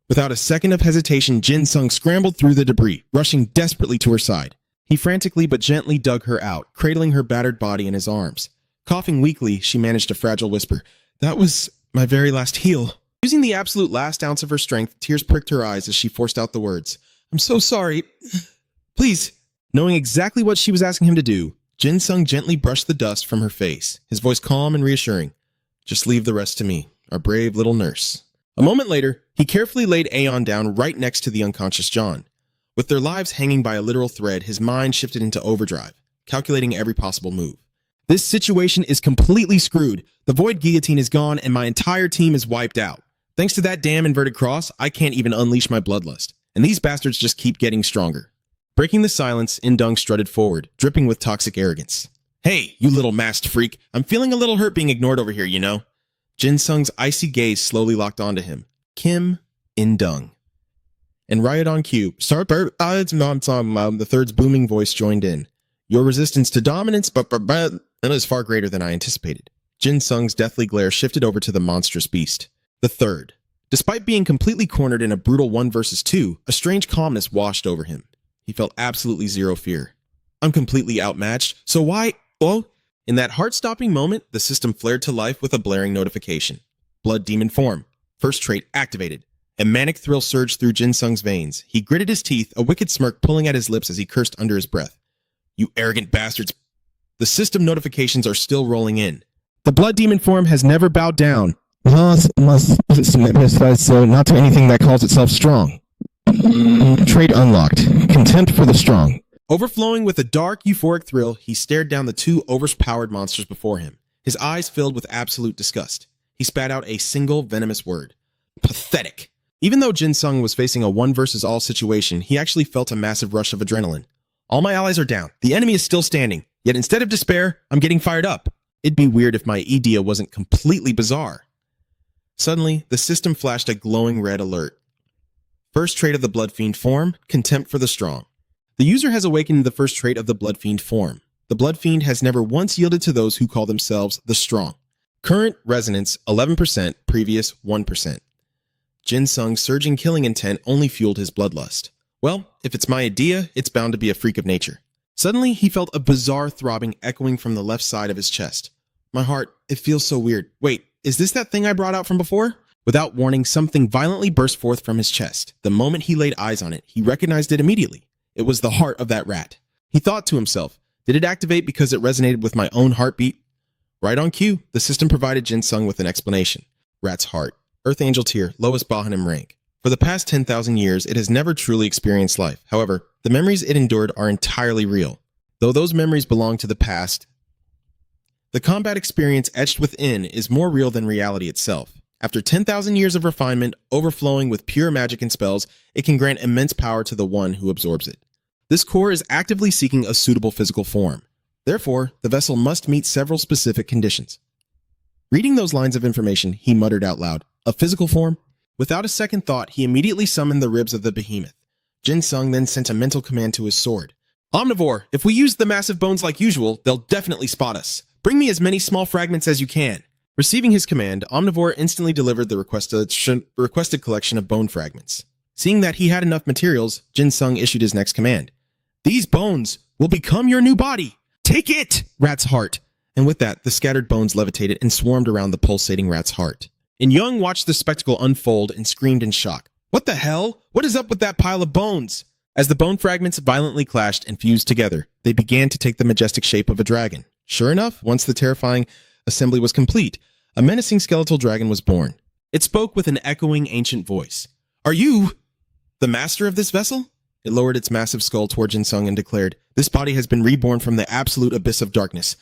Without a second of hesitation, Jin-Sung scrambled through the debris, rushing desperately to her side. He frantically but gently dug her out, cradling her battered body in his arms. Coughing weakly, she managed a fragile whisper. That was my very last heal. Using the absolute last ounce of her strength, tears pricked her eyes as she forced out the words. I'm so sorry. Please. Knowing exactly what she was asking him to do, Jin-Sung gently brushed the dust from her face, his voice calm and reassuring. Just leave the rest to me, our brave little nurse. A moment later, he carefully laid Aeon down right next to the unconscious John. With their lives hanging by a literal thread, his mind shifted into overdrive, calculating every possible move. This situation is completely screwed. The Void Guillotine is gone and my entire team is wiped out. Thanks to that damn inverted cross, I can't even unleash my bloodlust. And these bastards just keep getting stronger. Breaking the silence, In-Dung strutted forward, dripping with toxic arrogance. Hey, you little masked freak, I'm feeling a little hurt being ignored over here, you know? Jin-Sung's icy gaze slowly locked onto him. Kim In-Dung. And right on cue, the third's booming voice joined in. Your resistance to dominance, is far greater than I anticipated. Jin-Sung's deathly glare shifted over to the monstrous beast. The third. Despite being completely cornered in a brutal 1 versus 2, a strange calmness washed over him. He felt absolutely zero fear. I'm completely outmatched, so why? Oh! In that heart-stopping moment, the system flared to life with a blaring notification. Blood Demon form. First trait activated. A manic thrill surged through Jin-Sung's veins. He gritted his teeth, a wicked smirk pulling at his lips as he cursed under his breath. You arrogant bastards. The system notifications are still rolling in. The Blood Demon form has never bowed down. Must submit so not to anything that calls itself strong.
Trait unlocked. Contempt for the strong.
Overflowing with a dark, euphoric thrill, he stared down the two overpowered monsters before him, his eyes filled with absolute disgust. He spat out a single venomous word. Pathetic. Even though Jin Sung was facing a one versus all situation, he actually felt a massive rush of adrenaline. All my allies are down. The enemy is still standing. Yet instead of despair, I'm getting fired up. It'd be weird if my idea wasn't completely bizarre. Suddenly, the system flashed a glowing red alert. First trait of the Blood Fiend form, Contempt for the Strong. The user has awakened the first trait of the Blood Fiend form. The Blood Fiend has never once yielded to those who call themselves the Strong. Current resonance 11%, previous 1%. Jin Sung's surging killing intent only fueled his bloodlust. Well, if it's my idea, it's bound to be a freak of nature. Suddenly, he felt a bizarre throbbing echoing from the left side of his chest. My heart, it feels so weird. Wait, is this that thing I brought out from before? Without warning, something violently burst forth from his chest. The moment he laid eyes on it, he recognized it immediately. It was the heart of that rat. He thought to himself, did it activate because it resonated with my own heartbeat? Right on cue, the system provided Jin Sung with an explanation. Rat's heart. Earth Angel tier, lowest Bahanim rank. For the past 10,000 years, it has never truly experienced life. However, the memories it endured are entirely real. Though those memories belong to the past, the combat experience etched within is more real than reality itself. After 10,000 years of refinement, overflowing with pure magic and spells, it can grant immense power to the one who absorbs it. This core is actively seeking a suitable physical form. Therefore, the vessel must meet several specific conditions. Reading those lines of information, he muttered out loud, a physical form? Without a second thought, he immediately summoned the ribs of the behemoth. Jin Sung then sent a mental command to his sword. Omnivore, if we use the massive bones like usual, they'll definitely spot us. Bring me as many small fragments as you can. Receiving his command, Omnivore instantly delivered the requested collection of bone fragments. Seeing that he had enough materials, Jin Sung issued his next command. These bones will become your new body. Take it! Rat's heart. And with that, the scattered bones levitated and swarmed around the pulsating rat's heart. In Young watched the spectacle unfold and screamed in shock. What the hell? What is up with that pile of bones? As the bone fragments violently clashed and fused together, they began to take the majestic shape of a dragon. Sure enough, once the terrifying assembly was complete, a menacing skeletal dragon was born. It spoke with an echoing ancient voice. Are you the master of this vessel? It lowered its massive skull toward Jin Sung and declared, this body has been reborn from the absolute abyss of darkness.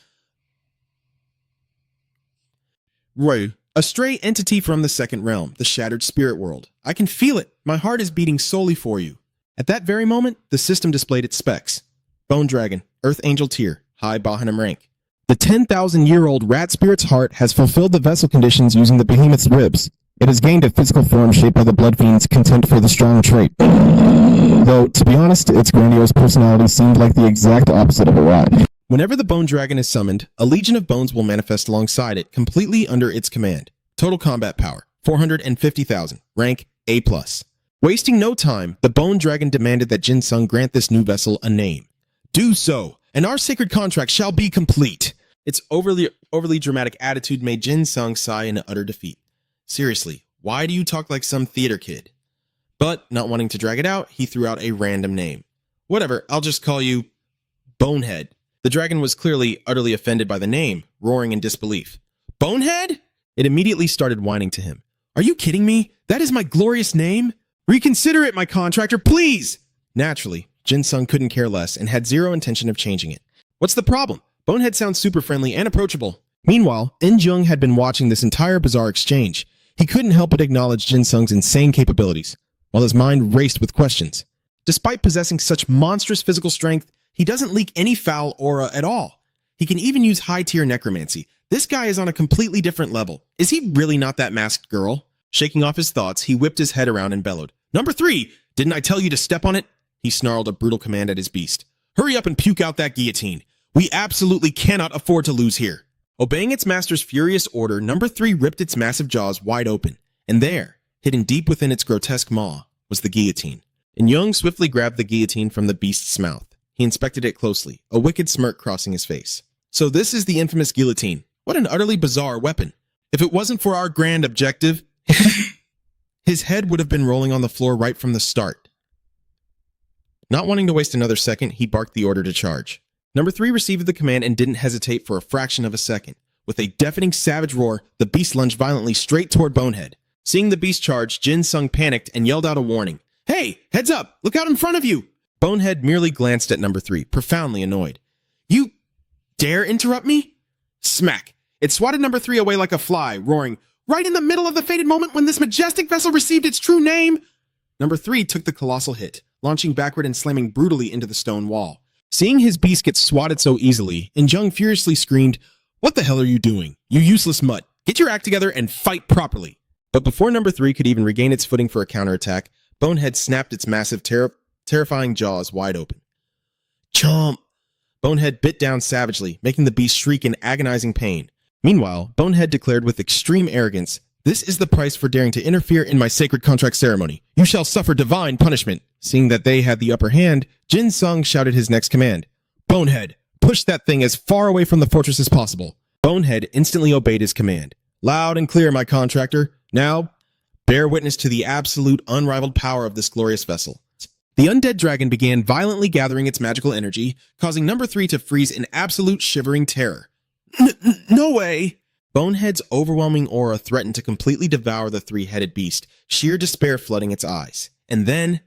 Ru, a stray entity from the second realm, the shattered spirit world. I can feel it. My heart is beating solely for you. At that very moment, the system displayed its specs. Bone Dragon, Earth Angel tier, high Bahanim rank. The 10,000-year-old rat spirit's heart has fulfilled the vessel conditions using the behemoth's ribs. It has gained a physical form shaped by the Blood Fiend's contempt for the strong trait. Though, to be honest, its grandiose personality seemed like the exact opposite of a rat. Whenever the Bone Dragon is summoned, a legion of bones will manifest alongside it, completely under its command. Total combat power, 450,000. Rank, A+. Wasting no time, the Bone Dragon demanded that Jin Sung grant this new vessel a name. Do so, and our sacred contract shall be complete. Its overly dramatic attitude made Jin Sung sigh in utter defeat. Seriously, why do you talk like some theater kid? But, not wanting to drag it out, he threw out a random name. Whatever, I'll just call you Bonehead. The dragon was clearly utterly offended by the name, roaring in disbelief. Bonehead? It immediately started whining to him. Are you kidding me? That is my glorious name? Reconsider it, my contractor, please! Naturally, Jin Sung couldn't care less and had zero intention of changing it. What's the problem? Bonehead sounds super friendly and approachable. Meanwhile, In Jung had been watching this entire bizarre exchange. He couldn't help but acknowledge Jin Sung's insane capabilities, while his mind raced with questions. Despite possessing such monstrous physical strength, he doesn't leak any foul aura at all. He can even use high-tier necromancy. This guy is on a completely different level. Is he really not that masked girl? Shaking off his thoughts, he whipped his head around and bellowed. Number 3! Didn't I tell you to step on it? He snarled a brutal command at his beast. Hurry up and puke out that guillotine. We absolutely cannot afford to lose here. Obeying its master's furious order, Number 3 ripped its massive jaws wide open. And there, hidden deep within its grotesque maw, was the guillotine. And Young swiftly grabbed the guillotine from the beast's mouth. He inspected it closely, a wicked smirk crossing his face. So this is the infamous guillotine. What an utterly bizarre weapon. If it wasn't for our grand objective, his head would have been rolling on the floor right from the start. Not wanting to waste another second, he barked the order to charge. Number 3 received the command and didn't hesitate for a fraction of a second. With a deafening savage roar, the beast lunged violently straight toward Bonehead. Seeing the beast charge, Jin Sung panicked and yelled out a warning. Hey, heads up! Look out in front of you! Bonehead merely glanced at number 3, profoundly annoyed. You dare interrupt me? Smack! It swatted number 3 away like a fly, roaring, right in the middle of the fated moment when this majestic vessel received its true name! Number 3 took the colossal hit, launching backward and slamming brutally into the stone wall. Seeing his beast get swatted so easily, Injung furiously screamed, "What the hell are you doing? You useless mutt! Get your act together and fight properly!" But before number 3 could even regain its footing for a counterattack, Bonehead snapped its massive, terrifying jaws wide open. Chomp! Bonehead bit down savagely, making the beast shriek in agonizing pain. Meanwhile, Bonehead declared with extreme arrogance, "This is the price for daring to interfere in my sacred contract ceremony. You shall suffer divine punishment." Seeing that they had the upper hand, Jin Sung shouted his next command. "Bonehead, push that thing as far away from the fortress as possible." Bonehead instantly obeyed his command. "Loud and clear, my contractor. Now, bear witness to the absolute unrivaled power of this glorious vessel." The undead dragon began violently gathering its magical energy, causing number 3 to freeze in absolute shivering terror. No way! Bonehead's overwhelming aura threatened to completely devour the 3-headed beast, sheer despair flooding its eyes. And then,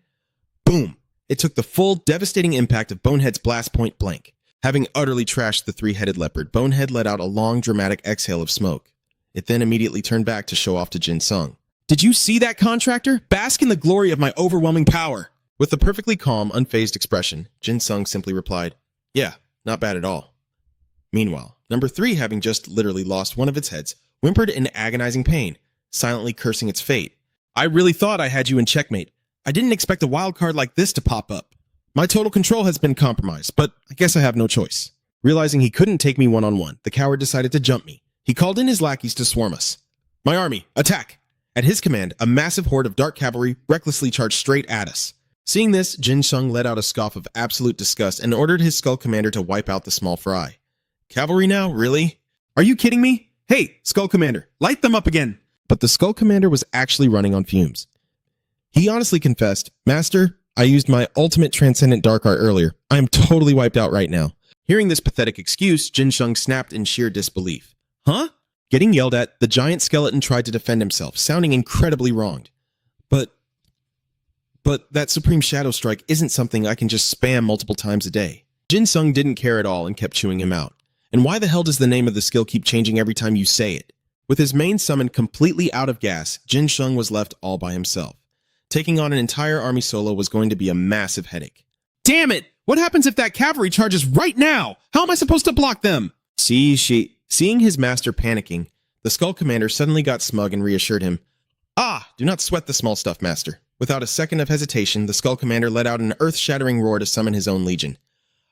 boom! It took the full, devastating impact of Bonehead's blast point blank. Having utterly trashed the 3-headed leopard, Bonehead let out a long, dramatic exhale of smoke. It then immediately turned back to show off to Jin Sung. "Did you see that, contractor? Bask in the glory of my overwhelming power!" With a perfectly calm, unfazed expression, Jin Sung simply replied, "Yeah, not bad at all." Meanwhile, number 3, having just literally lost one of its heads, whimpered in agonizing pain, silently cursing its fate. "I really thought I had you in checkmate. I didn't expect a wild card like this to pop up. My total control has been compromised, but I guess I have no choice." Realizing he couldn't take me one-on-one, the coward decided to jump me. He called in his lackeys to swarm us. "My army, attack!" At his command, a massive horde of dark cavalry recklessly charged straight at us. Seeing this, Jin Sung let out a scoff of absolute disgust and ordered his Skull Commander to wipe out the small fry. "Cavalry now? Really? Are you kidding me? Hey, Skull Commander, light them up again!" But the Skull Commander was actually running on fumes. He honestly confessed, "Master, I used my ultimate transcendent dark art earlier. I am totally wiped out right now." Hearing this pathetic excuse, Jin Sung snapped in sheer disbelief. "Huh?" Getting yelled at, the giant skeleton tried to defend himself, sounding incredibly wronged. But that Supreme Shadow Strike isn't something I can just spam multiple times a day. Jin Sung didn't care at all and kept chewing him out. "And why the hell does the name of the skill keep changing every time you say it?" With his main summon completely out of gas, Jin Sung was left all by himself. Taking on an entire army solo was going to be a massive headache. "Damn it! What happens if that cavalry charges right now? How am I supposed to block them?" Seeing his master panicking, the Skull Commander suddenly got smug and reassured him. Do not sweat the small stuff, Master." Without a second of hesitation, the Skull Commander let out an earth-shattering roar to summon his own legion.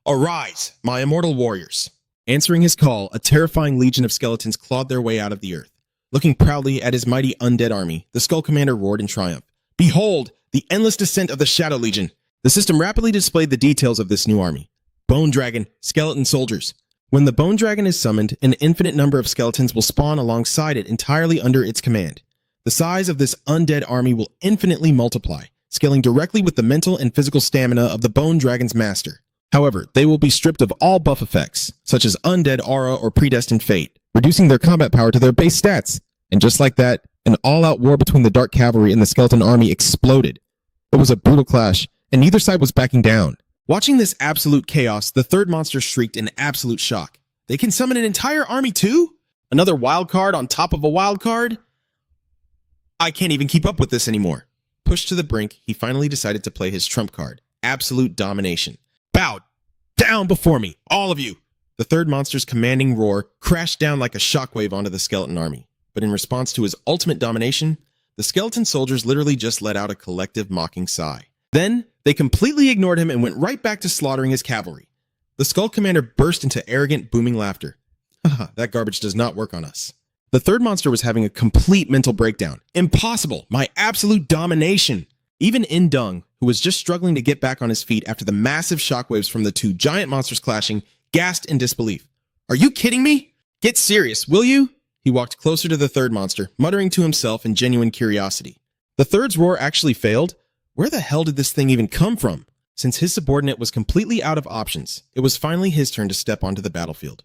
"Arise, my immortal warriors!" Answering his call, a terrifying legion of skeletons clawed their way out of the earth. Looking proudly at his mighty undead army, the Skull Commander roared in triumph. "Behold, the endless descent of the Shadow Legion!" The system rapidly displayed the details of this new army. Bone Dragon, skeleton soldiers. When the Bone Dragon is summoned, an infinite number of skeletons will spawn alongside it entirely under its command. The size of this undead army will infinitely multiply, scaling directly with the mental and physical stamina of the Bone Dragon's master. However, they will be stripped of all buff effects, such as undead aura or predestined fate, reducing their combat power to their base stats. And just like that, an all-out war between the Dark Cavalry and the Skeleton Army exploded. It was a brutal clash, and neither side was backing down. Watching this absolute chaos, the third monster shrieked in absolute shock. "They can summon an entire army too? Another wild card on top of a wild card? I can't even keep up with this anymore." Pushed to the brink, he finally decided to play his trump card, absolute domination. "Bow down before me, all of you!" The third monster's commanding roar crashed down like a shockwave onto the skeleton army. But in response to his ultimate domination, the skeleton soldiers literally just let out a collective mocking sigh. Then, they completely ignored him and went right back to slaughtering his cavalry. The Skull Commander burst into arrogant, booming laughter. "Haha, that garbage does not work on us." The third monster was having a complete mental breakdown. "Impossible! My absolute domination!" Even Indung, who was just struggling to get back on his feet after the massive shockwaves from the two giant monsters clashing, gasped in disbelief. "Are you kidding me? Get serious, will you?" He walked closer to the third monster, muttering to himself in genuine curiosity. The third's roar actually failed. Where the hell did this thing even come from? Since his subordinate was completely out of options, it was finally his turn to step onto the battlefield.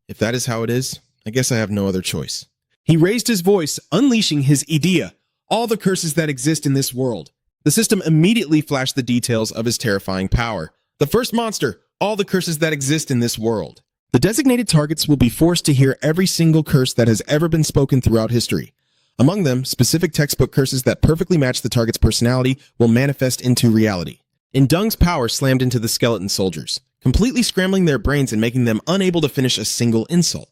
"If that is how it is, I guess I have no other choice." He raised his voice, unleashing his idea, all the curses that exist in this world. The system immediately flashed the details of his terrifying power. The first monster, all the curses that exist in this world. The designated targets will be forced to hear every single curse that has ever been spoken throughout history. Among them, specific textbook curses that perfectly match the target's personality will manifest into reality. Indung's power slammed into the skeleton soldiers, completely scrambling their brains and making them unable to finish a single insult.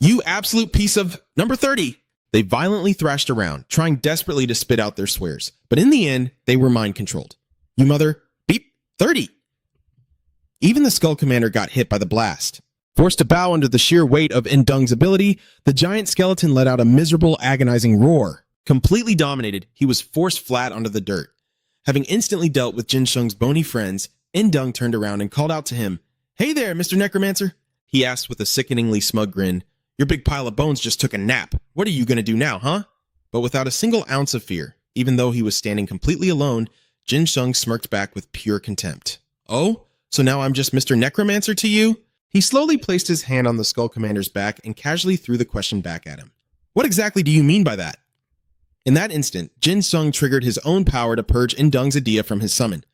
You absolute piece of number 30! They violently thrashed around, trying desperately to spit out their swears, but in the end, they were mind-controlled. You mother, beep, 30! Even the Skull Commander got hit by the blast. Forced to bow under the sheer weight of Indung's ability, the giant skeleton let out a miserable, agonizing roar. Completely dominated, he was forced flat onto the dirt. Having instantly dealt with Jin Shung's bony friends, Indung turned around and called out to him, "Hey there, Mr. Necromancer," he asked with a sickeningly smug grin. "Your big pile of bones just took a nap. What are you going to do now, huh?" But without a single ounce of fear, even though he was standing completely alone, Jin Shung smirked back with pure contempt. "Oh, so now I'm just Mr. Necromancer to you?" He slowly placed his hand on the Skull Commander's back and casually threw the question back at him. "What exactly do you mean by that?" In that instant, Jin Sung triggered his own power to purge Indung's idea from his summon.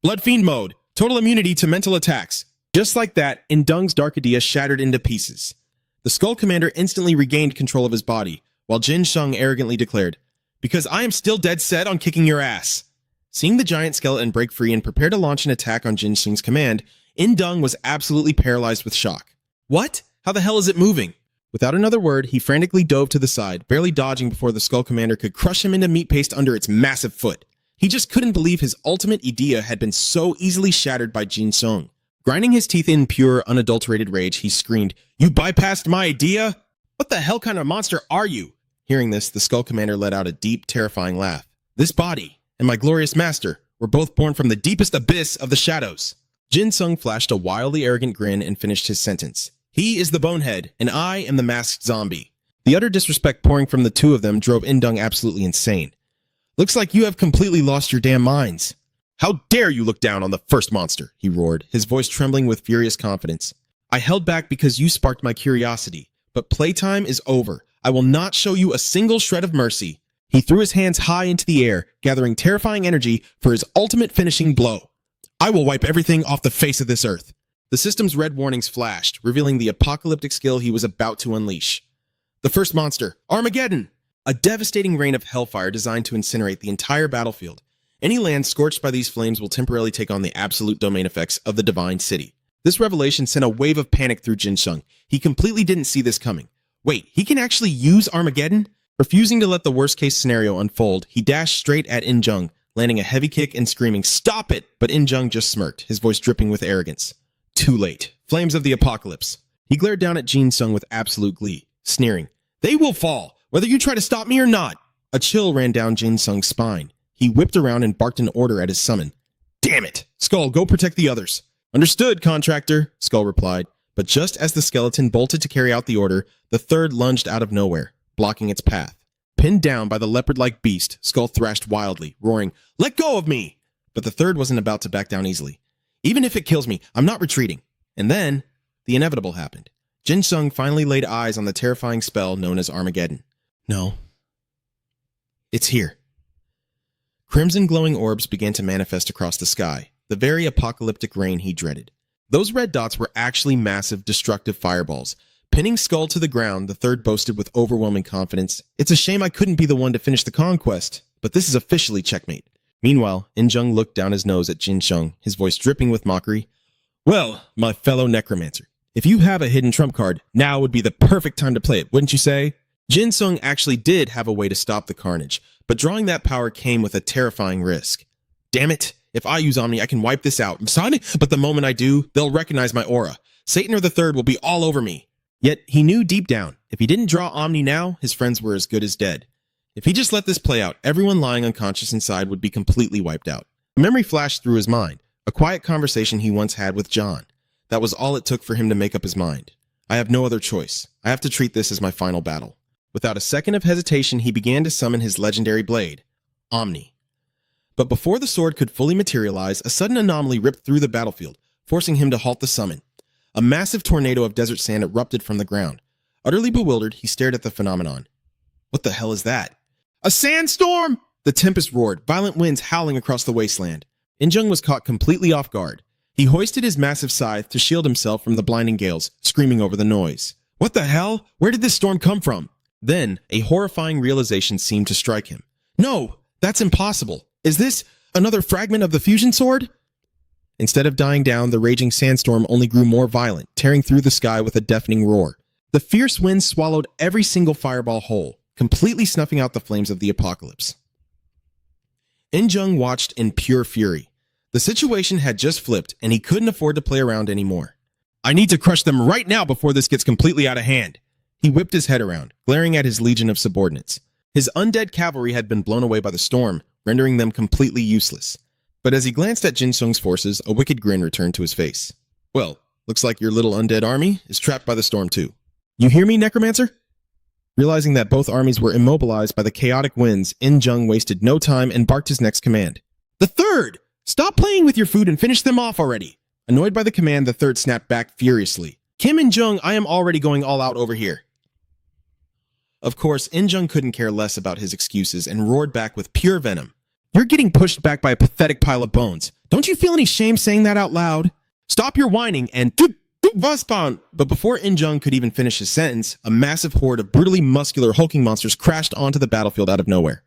Blood Fiend mode, total immunity to mental attacks. Just like that, Indung's dark idea shattered into pieces. The Skull Commander instantly regained control of his body, while Jin Shung arrogantly declared, "Because I am still dead set on kicking your ass." Seeing the giant skeleton break free and prepare to launch an attack on Jin Shung's command, Indung was absolutely paralyzed with shock. "What? How the hell is it moving?" Without another word, he frantically dove to the side, barely dodging before the Skull Commander could crush him into meat paste under its massive foot. He just couldn't believe his ultimate idea had been so easily shattered by Jin Sung. Grinding his teeth in pure, unadulterated rage, he screamed, "You bypassed my idea? What the hell kind of monster are you?" Hearing this, the Skull Commander let out a deep, terrifying laugh. "This body and my glorious master were both born from the deepest abyss of the shadows." Jin Sung flashed a wildly arrogant grin and finished his sentence. "He is the bonehead, and I am the masked zombie." The utter disrespect pouring from the two of them drove Indung absolutely insane. "Looks like you have completely lost your damn minds." "How dare you look down on the first monster," he roared, his voice trembling with furious confidence. "I held back because you sparked my curiosity, but playtime is over. I will not show you a single shred of mercy." He threw his hands high into the air, gathering terrifying energy for his ultimate finishing blow. "I will wipe everything off the face of this earth." The system's red warnings flashed, revealing the apocalyptic skill he was about to unleash. The first monster, Armageddon! A devastating rain of hellfire designed to incinerate the entire battlefield. Any land scorched by these flames will temporarily take on the absolute domain effects of the Divine City. This revelation sent a wave of panic through Jin Shung. He completely didn't see this coming. Wait, he can actually use Armageddon? Refusing to let the worst-case scenario unfold, he dashed straight at Injung, landing a heavy kick and screaming, "Stop it!" But Injung just smirked, his voice dripping with arrogance. Too late. Flames of the apocalypse. He glared down at Jin Sung with absolute glee, sneering, "They will fall, whether you try to stop me or not." A chill ran down Jin Sung's spine. He whipped around and barked an order at his summon. "Damn it! Skull, go protect the others." "Understood, contractor," Skull replied. But just as the skeleton bolted to carry out the order, the third lunged out of nowhere, blocking its path. Pinned down by the leopard-like beast, Skull thrashed wildly, roaring, "Let go of me!" But the third wasn't about to back down easily. "Even if it kills me, I'm not retreating." And then, the inevitable happened. Jin Sung finally laid eyes on the terrifying spell known as Armageddon. No. It's here. Crimson glowing orbs began to manifest across the sky, the very apocalyptic rain he dreaded. Those red dots were actually massive, destructive fireballs. Pinning Skull to the ground, the third boasted with overwhelming confidence, "It's a shame I couldn't be the one to finish the conquest, but this is officially checkmate." Meanwhile, Injung looked down his nose at Jin Shung, his voice dripping with mockery. "Well, my fellow necromancer, if you have a hidden trump card, now would be the perfect time to play it, wouldn't you say?" Jin Sung actually did have a way to stop the carnage, but drawing that power came with a terrifying risk. "Damn it, if I use Omni, I can wipe this out. But the moment I do, they'll recognize my aura. Satan or the third will be all over me." Yet he knew deep down, if he didn't draw Omni now, his friends were as good as dead. If he just let this play out, everyone lying unconscious inside would be completely wiped out. A memory flashed through his mind, a quiet conversation he once had with John. That was all it took for him to make up his mind. "I have no other choice. I have to treat this as my final battle." Without a second of hesitation, he began to summon his legendary blade, Omni. But before the sword could fully materialize, a sudden anomaly ripped through the battlefield, forcing him to halt the summon. A massive tornado of desert sand erupted from the ground. Utterly bewildered, he stared at the phenomenon. "What the hell is that?" "A sandstorm!" The tempest roared, violent winds howling across the wasteland. In-jung was caught completely off guard. He hoisted his massive scythe to shield himself from the blinding gales, screaming over the noise. What the hell? Where did this storm come from? Then, a horrifying realization seemed to strike him. No, that's impossible. Is this another fragment of the fusion sword? Instead of dying down, the raging sandstorm only grew more violent, tearing through the sky with a deafening roar. The fierce winds swallowed every single fireball whole, completely snuffing out the flames of the apocalypse. In-jung watched in pure fury. The situation had just flipped, and he couldn't afford to play around anymore. I need to crush them right now before this gets completely out of hand. He whipped his head around, glaring at his legion of subordinates. His undead cavalry had been blown away by the storm, rendering them completely useless. But as he glanced at Jin Sung's forces, a wicked grin returned to his face. Well, looks like your little undead army is trapped by the storm too. You hear me, Necromancer? Realizing that both armies were immobilized by the chaotic winds, In-jung wasted no time and barked his next command. The third! Stop playing with your food and finish them off already! Annoyed by the command, the third snapped back furiously. Kim In-jung, I am already going all out over here. Of course, In-jung couldn't care less about his excuses and roared back with pure venom. You're getting pushed back by a pathetic pile of bones. Don't you feel any shame saying that out loud? Stop your whining and Vaspan! But before In-jung could even finish his sentence, a massive horde of brutally muscular hulking monsters crashed onto the battlefield out of nowhere.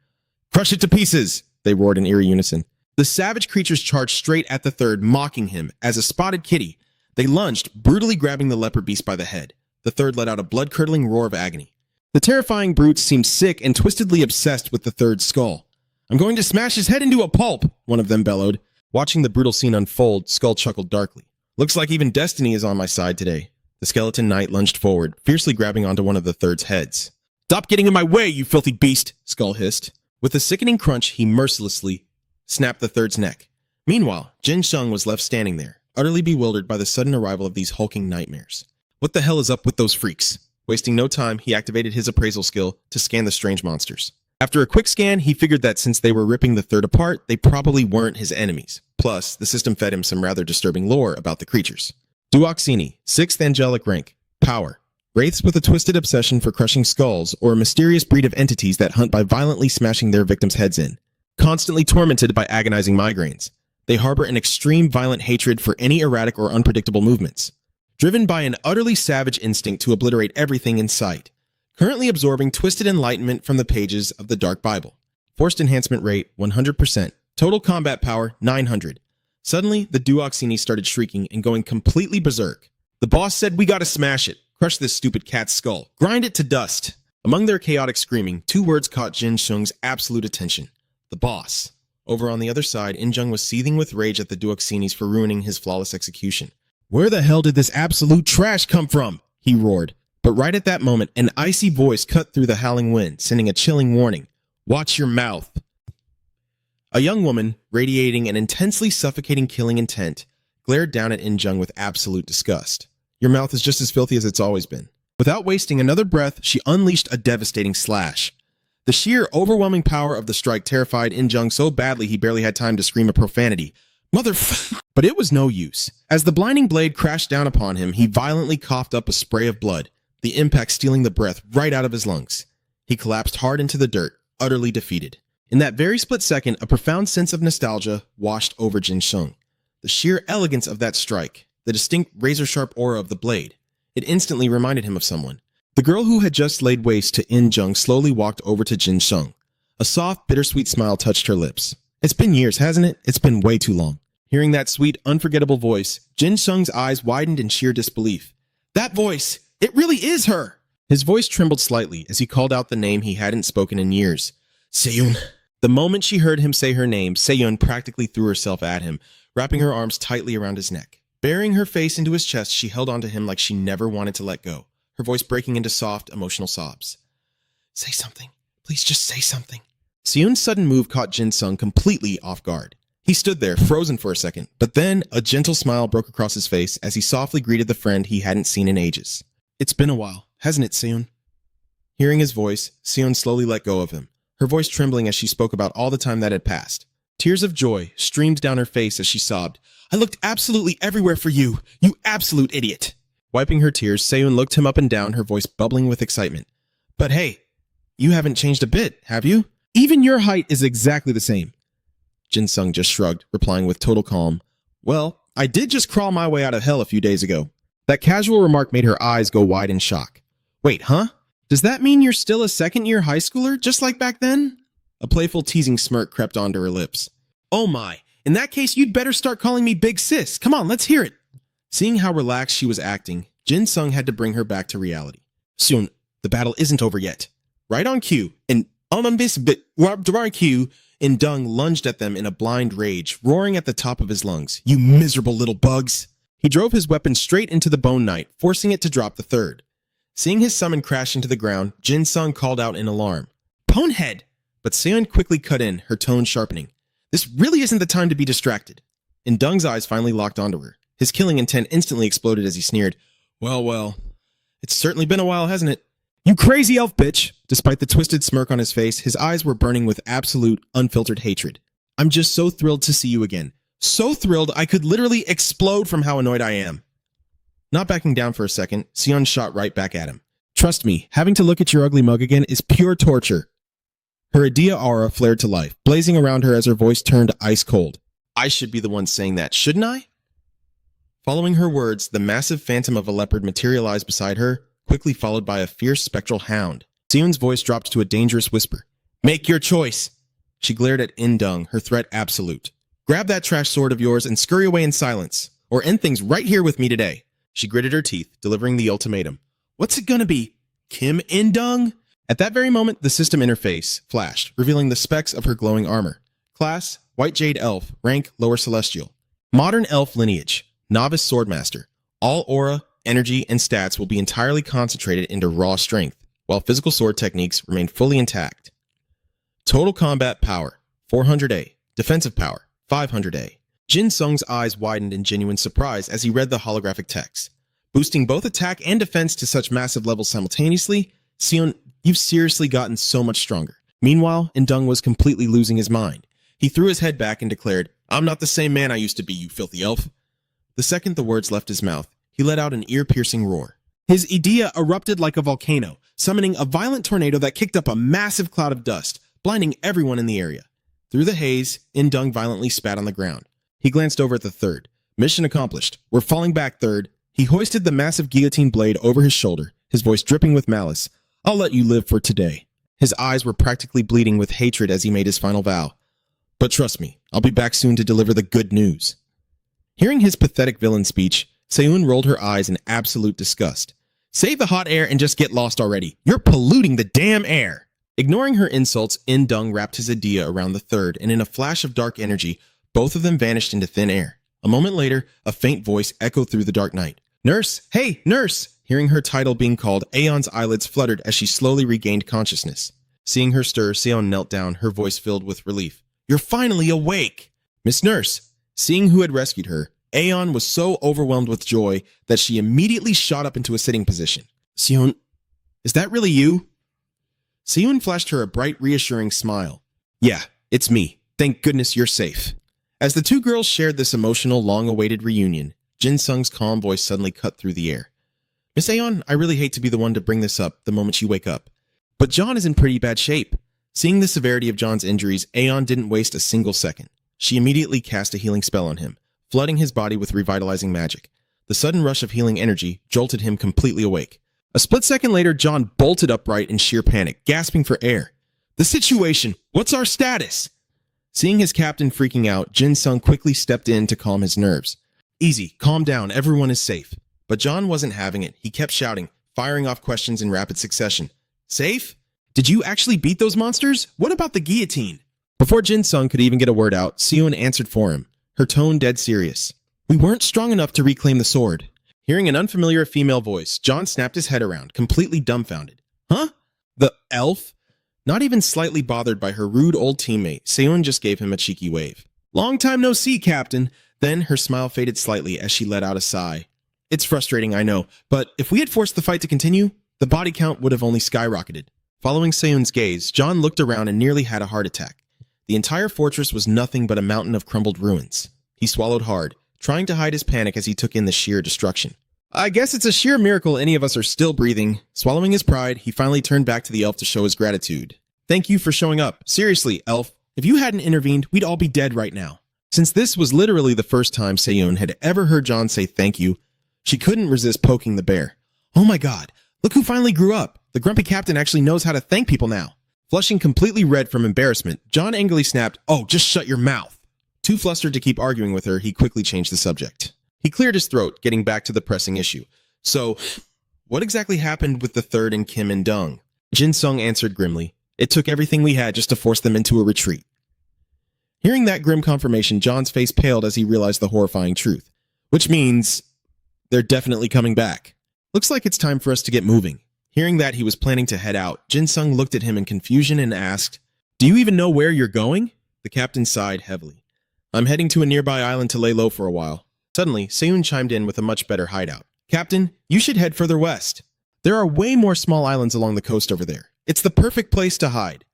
Crush it to pieces! They roared in eerie unison. The savage creatures charged straight at the third, mocking him. As a spotted kitty, they lunged, brutally grabbing the leopard beast by the head. The third let out a blood-curdling roar of agony. The terrifying brutes seemed sick and twistedly obsessed with the third's skull. I'm going to smash his head into a pulp, one of them bellowed. Watching the brutal scene unfold, Skull chuckled darkly. Looks like even destiny is on my side today. The skeleton knight lunged forward, fiercely grabbing onto one of the third's heads. Stop getting in my way, you filthy beast, Skull hissed. With a sickening crunch, he mercilessly snapped the third's neck. Meanwhile, Jin Sung was left standing there, utterly bewildered by the sudden arrival of these hulking nightmares. What the hell is up with those freaks? Wasting no time, he activated his appraisal skill to scan the strange monsters. After a quick scan, he figured that since they were ripping the third apart, they probably weren't his enemies. Plus, the system fed him some rather disturbing lore about the creatures. Duoxini, 6th angelic rank. Power. Wraiths with a twisted obsession for crushing skulls, or a mysterious breed of entities that hunt by violently smashing their victims' heads in. Constantly tormented by agonizing migraines. They harbor an extreme violent hatred for any erratic or unpredictable movements. Driven by an utterly savage instinct to obliterate everything in sight. Currently absorbing twisted enlightenment from the pages of the Dark Bible. Forced enhancement rate, 100%. Total combat power, 900. Suddenly, the Duoxini started shrieking and going completely berserk. The boss said, we gotta smash it. Crush this stupid cat's skull. Grind it to dust. Among their chaotic screaming, two words caught Jin Sung's absolute attention. The boss. Over on the other side, In-jung was seething with rage at the Duoxinis for ruining his flawless execution. Where the hell did this absolute trash come from? He roared. But right at that moment, an icy voice cut through the howling wind, sending a chilling warning. Watch your mouth. A young woman, radiating an intensely suffocating killing intent, glared down at In-jung with absolute disgust. Your mouth is just as filthy as it's always been. Without wasting another breath, she unleashed a devastating slash. The sheer, overwhelming power of the strike terrified In-jung so badly he barely had time to scream a profanity. But it was no use. As the blinding blade crashed down upon him, he violently coughed up a spray of blood, the impact stealing the breath right out of his lungs. He collapsed hard into the dirt, utterly defeated. In that very split second, a profound sense of nostalgia washed over Jin Sung. The sheer elegance of that strike, the distinct razor-sharp aura of the blade, it instantly reminded him of someone. The girl who had just laid waste to In-jung slowly walked over to Jin Sung. A soft, bittersweet smile touched her lips. It's been years, hasn't it? It's been way too long. Hearing that sweet, unforgettable voice, Jin Sung's eyes widened in sheer disbelief. That voice! It really is her! His voice trembled slightly as he called out the name he hadn't spoken in years. Seyun. The moment she heard him say her name, Seyun practically threw herself at him, wrapping her arms tightly around his neck. Burying her face into his chest, she held onto him like she never wanted to let go, her voice breaking into soft, emotional sobs. Say something. Please just say something. Seyun's sudden move caught Jin Sung completely off guard. He stood there, frozen for a second, but then a gentle smile broke across his face as he softly greeted the friend he hadn't seen in ages. It's been a while, hasn't it, Seyun? Hearing his voice, Seyun slowly let go of him, her voice trembling as she spoke about all the time that had passed. Tears of joy streamed down her face as she sobbed. I looked absolutely everywhere for you, you absolute idiot. Wiping her tears, Seyun looked him up and down, her voice bubbling with excitement. But hey, you haven't changed a bit, have you?
Even your height is exactly the same. Jin Sung just shrugged, replying with total calm. Well, I did just crawl my way out of hell a few days ago. That casual remark made her eyes go wide in shock. Wait, huh? Does that mean you're still a second-year high schooler, just like back then? A playful teasing smirk crept onto her lips. Oh my, in that case you'd better start calling me Big Sis. Come on, let's hear it. Seeing how relaxed she was acting, Jin Sung had to bring her back to reality. Soon, the battle isn't over yet. Right on cue, and on this bit, cue, and Dung lunged at them in a blind rage, roaring at the top of his lungs. You miserable little bugs! He drove his weapon straight into the Bone Knight, forcing it to drop the third. Seeing his summon crash into the ground, Jin Sung called out in alarm. Bonehead! But Seon quickly cut in, her tone sharpening. This really isn't the time to be distracted. And Dung's eyes finally locked onto her. His killing intent instantly exploded as he sneered. Well, it's certainly been a while, hasn't it? You crazy elf bitch! Despite the twisted smirk on his face, his eyes were burning with absolute, unfiltered hatred. I'm just so thrilled to see you again. So thrilled I could literally explode from how annoyed I am. Not backing down for a second, Seon shot right back at him. Trust me, having to look at your ugly mug again is pure torture. Her Adia aura flared to life, blazing around her as her voice turned ice cold. I should be the one saying that, shouldn't I? Following her words, the massive phantom of a leopard materialized beside her, quickly followed by a fierce spectral hound. Seon's voice dropped to a dangerous whisper. Make your choice! She glared at Indung, her threat absolute. Grab that trash sword of yours and scurry away in silence, or end things right here with me today. She gritted her teeth, delivering the ultimatum. What's it gonna be? Kim Indung? At that very moment, the system interface flashed, revealing the specs of her glowing armor. Class, White Jade Elf, rank, Lower Celestial. Modern Elf lineage, Novice Swordmaster. All aura, energy, and stats will be entirely concentrated into raw strength, while physical sword techniques remain fully intact. Total combat power, 400A. Defensive power, 500A. Jin Sung's eyes widened in genuine surprise as he read the holographic text. Boosting both attack and defense to such massive levels simultaneously, Seon, you've seriously gotten so much stronger. Meanwhile, Indung was completely losing his mind. He threw his head back and declared, I'm not the same man I used to be, you filthy elf. The second the words left his mouth, he let out an ear-piercing roar. His Idea erupted like a volcano, summoning a violent tornado that kicked up a massive cloud of dust, blinding everyone in the area. Through the haze, Indung violently spat on the ground. He glanced over at the third. Mission accomplished. We're falling back, third. He hoisted the massive guillotine blade over his shoulder, his voice dripping with malice. I'll let you live for today. His eyes were practically bleeding with hatred as he made his final vow. But trust me, I'll be back soon to deliver the good news. Hearing his pathetic villain speech, Seon rolled her eyes in absolute disgust. Save the hot air and just get lost already. You're polluting the damn air. Ignoring her insults, Indung wrapped his Idea around the third, and in a flash of dark energy, both of them vanished into thin air. A moment later, a faint voice echoed through the dark night. Nurse! Hey, nurse! Hearing her title being called, Aeon's eyelids fluttered as she slowly regained consciousness. Seeing her stir, Seon knelt down, her voice filled with relief. You're finally awake! Miss Nurse! Seeing who had rescued her, Aeon was so overwhelmed with joy that she immediately shot up into a sitting position. Seon, is that really you? Seon flashed her a bright, reassuring smile. Yeah, it's me. Thank goodness you're safe. As the two girls shared this emotional, long-awaited reunion, Jin Sung's calm voice suddenly cut through the air. Miss Aeon, I really hate to be the one to bring this up the moment you wake up, but John is in pretty bad shape. Seeing the severity of John's injuries, Aeon didn't waste a single second. She immediately cast a healing spell on him, flooding his body with revitalizing magic. The sudden rush of healing energy jolted him completely awake. A split second later, John bolted upright in sheer panic, gasping for air. The situation! What's our status? Seeing his captain freaking out, Jin Sung quickly stepped in to calm his nerves. Easy, calm down, everyone is safe. But John wasn't having it. He kept shouting, firing off questions in rapid succession. Safe? Did you actually beat those monsters? What about the guillotine? Before Jin Sung could even get a word out, Seon answered for him, her tone dead serious. We weren't strong enough to reclaim the sword. Hearing an unfamiliar female voice, John snapped his head around, completely dumbfounded. Huh? The elf? Not even slightly bothered by her rude old teammate, Seon just gave him a cheeky wave. Long time no see, Captain. Then her smile faded slightly as she let out a sigh. It's frustrating, I know, but if we had forced the fight to continue, the body count would have only skyrocketed. Following Seon's gaze, John looked around and nearly had a heart attack. The entire fortress was nothing but a mountain of crumbled ruins. He swallowed hard, trying to hide his panic as he took in the sheer destruction. I guess it's a sheer miracle any of us are still breathing. Swallowing his pride, he finally turned back to the elf to show his gratitude.
Thank you for showing up. Seriously, Elf, if you hadn't intervened, we'd all be dead right now. Since this was literally the first time Seiyun had ever heard John say thank you, she couldn't resist poking the bear. Oh my god, look who finally grew up. The grumpy captain actually knows how to thank people now. Flushing completely red from embarrassment, John angrily snapped, "Oh, just shut your mouth." Too flustered to keep arguing with her, he quickly changed the subject. He cleared his throat, getting back to the pressing issue. So, what exactly happened with the third and Kim and Dung? Jin Sung answered grimly. It took everything we had just to force them into a retreat. Hearing that grim confirmation, John's face paled as he realized the horrifying truth. Which means they're definitely coming back. Looks like it's time for us to get moving. Hearing that he was planning to head out, Jin Sung looked at him in confusion and asked, "Do you even know where you're going?" The captain sighed heavily. "I'm heading to a nearby island to lay low for a while." Suddenly, Seiyun chimed in with a much better hideout. "Captain, you should head further west. There are way more small islands along the coast over there. It's the perfect place to hide."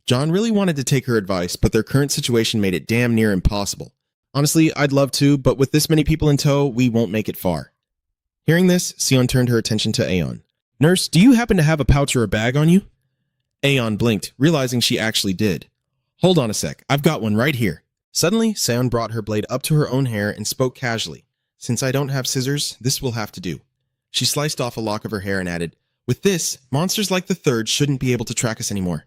John really wanted to take her advice, but their current situation made it damn near impossible. Honestly, I'd love to, but with this many people in tow, we won't make it far. Hearing this, Sion turned her attention to Aeon. "Nurse, do you happen to have a pouch or a bag on you?" Aeon blinked, realizing she actually did. "Hold on a sec, I've got one right here." Suddenly, Sion brought her blade up to her own hair and spoke casually. "Since I don't have scissors, this will have to do." She sliced off a lock of her hair and added, "With this, monsters like the third shouldn't be able to track us anymore."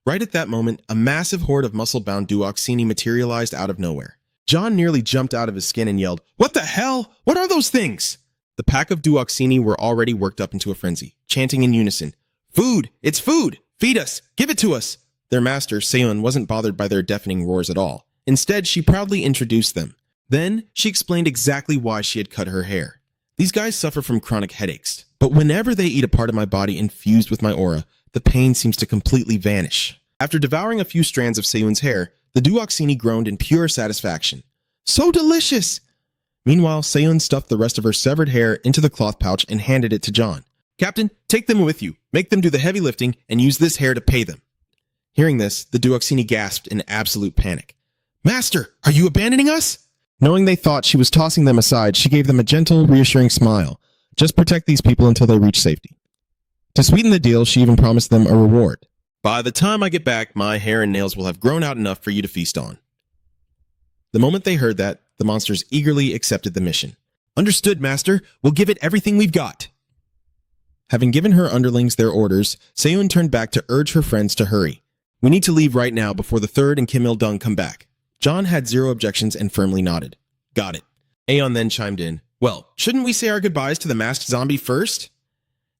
Right at that moment, a massive horde of muscle-bound Duoxini materialized out of nowhere. John nearly jumped out of his skin and yelled, "What the hell? What are those things?" The pack of Duoxini were already worked up into a frenzy, chanting in unison, "Food! It's food! Feed us! Give it to us!" Their master, Seon, wasn't bothered by their deafening roars at all. Instead, she proudly introduced them. Then, she explained exactly why she had cut her hair. "These guys suffer from chronic headaches, but whenever they eat a part of my body infused with my aura, the pain seems to completely vanish." After devouring a few strands of Seiyun's hair, the Duoxini groaned in pure satisfaction. "So delicious!" Meanwhile, Seiyun stuffed the rest of her severed hair into the cloth pouch and handed it to John. "Captain, take them with you, make them do the heavy lifting, and use this hair to pay them." Hearing this, the Duoxini gasped in absolute panic. "Master, are you abandoning us?" Knowing they thought she was tossing them aside, she gave them a gentle, reassuring smile. "Just protect these people until they reach safety." To sweeten the deal, she even promised them a reward. "By the time I get back, my hair and nails will have grown out enough for you to feast on." The moment they heard that, the monsters eagerly accepted the mission. "Understood, Master. We'll give it everything we've got." Having given her underlings their orders, Seiyun turned back to urge her friends to hurry. "We need to leave right now before the third and Kim Il-dung come back." John had zero objections and firmly nodded. "Got it." Aeon then chimed in. "Well, shouldn't we say our goodbyes to the masked zombie first?"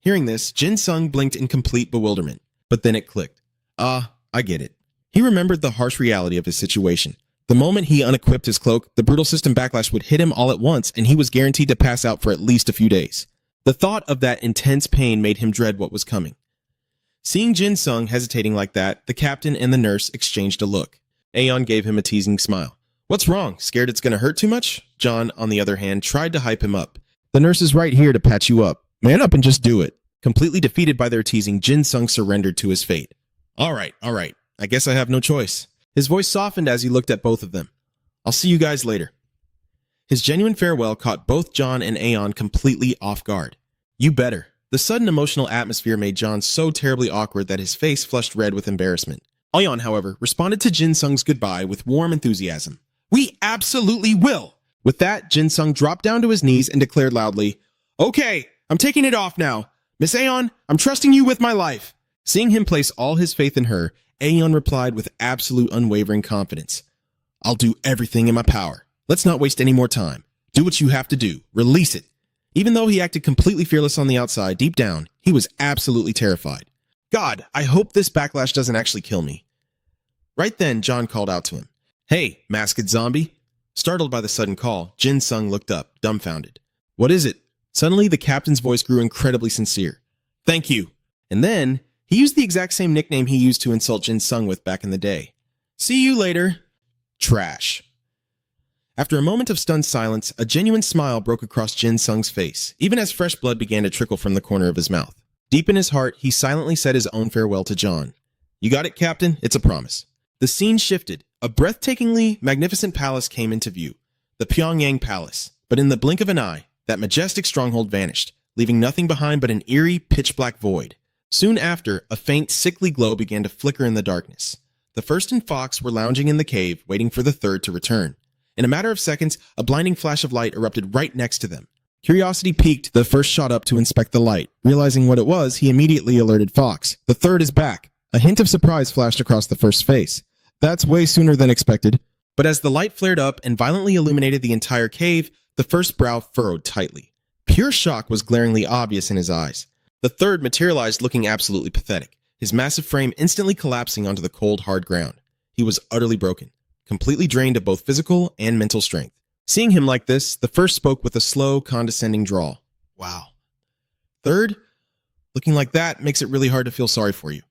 Hearing this, Jin Sung blinked in complete bewilderment. But then it clicked. I get it. He remembered the harsh reality of his situation. The moment he unequipped his cloak, the brutal system backlash would hit him all at once, and he was guaranteed to pass out for at least a few days. The thought of that intense pain made him dread what was coming. Seeing Jin Sung hesitating like that, the captain and the nurse exchanged a look. Aeon gave him a teasing smile. "What's wrong? Scared it's gonna hurt too much?" John, on the other hand, tried to hype him up. "The nurse is right here to patch you up. Man up and just do it." Completely defeated by their teasing, Jin Sung surrendered to his fate. All right. I guess I have no choice." His voice softened as he looked at both of them. "I'll see you guys later." His genuine farewell caught both John and Aeon completely off guard. "You better." The sudden emotional atmosphere made John so terribly awkward that his face flushed red with embarrassment. Aeon, however, responded to Jin Sung's goodbye with warm enthusiasm. "We absolutely will!" With that, Jin Sung dropped down to his knees and declared loudly, "Okay, I'm taking it off now. Miss Aeon, I'm trusting you with my life." Seeing him place all his faith in her, Aeon replied with absolute unwavering confidence. "I'll do everything in my power. Let's not waste any more time. Do what you have to do. Release it." Even though he acted completely fearless on the outside, deep down, he was absolutely terrified. "God, I hope this backlash doesn't actually kill me." Right then, John called out to him. "Hey, masked zombie." Startled by the sudden call, Jin Sung looked up, dumbfounded. "What is it?" Suddenly, the captain's voice grew incredibly sincere. "Thank you." And then, he used the exact same nickname he used to insult Jin Sung with back in the day. "See you later." Trash. After a moment of stunned silence, a genuine smile broke across Jin Sung's face, even as fresh blood began to trickle from the corner of his mouth. Deep in his heart, he silently said his own farewell to John. "You got it, Captain? It's a promise." The scene shifted. A breathtakingly magnificent palace came into view. The Pyongyang Palace. But in the blink of an eye, that majestic stronghold vanished, leaving nothing behind but an eerie, pitch-black void. Soon after, a faint, sickly glow began to flicker in the darkness. The first and Fox were lounging in the cave, waiting for the third to return. In a matter of seconds, a blinding flash of light erupted right next to them. Curiosity piqued, the first shot up to inspect the light. Realizing what it was, he immediately alerted Fox. The third is back. A hint of surprise flashed across the first's face. That's way sooner than expected. But as the light flared up and violently illuminated the entire cave, the first's brow furrowed tightly. Pure shock was glaringly obvious in his eyes. The third materialized looking absolutely pathetic, his massive frame instantly collapsing onto the cold, hard ground. He was utterly broken, completely drained of both physical and mental strength. Seeing him like this, the first spoke with a slow, condescending drawl. Wow. Third, looking like that makes it really hard to feel sorry for you.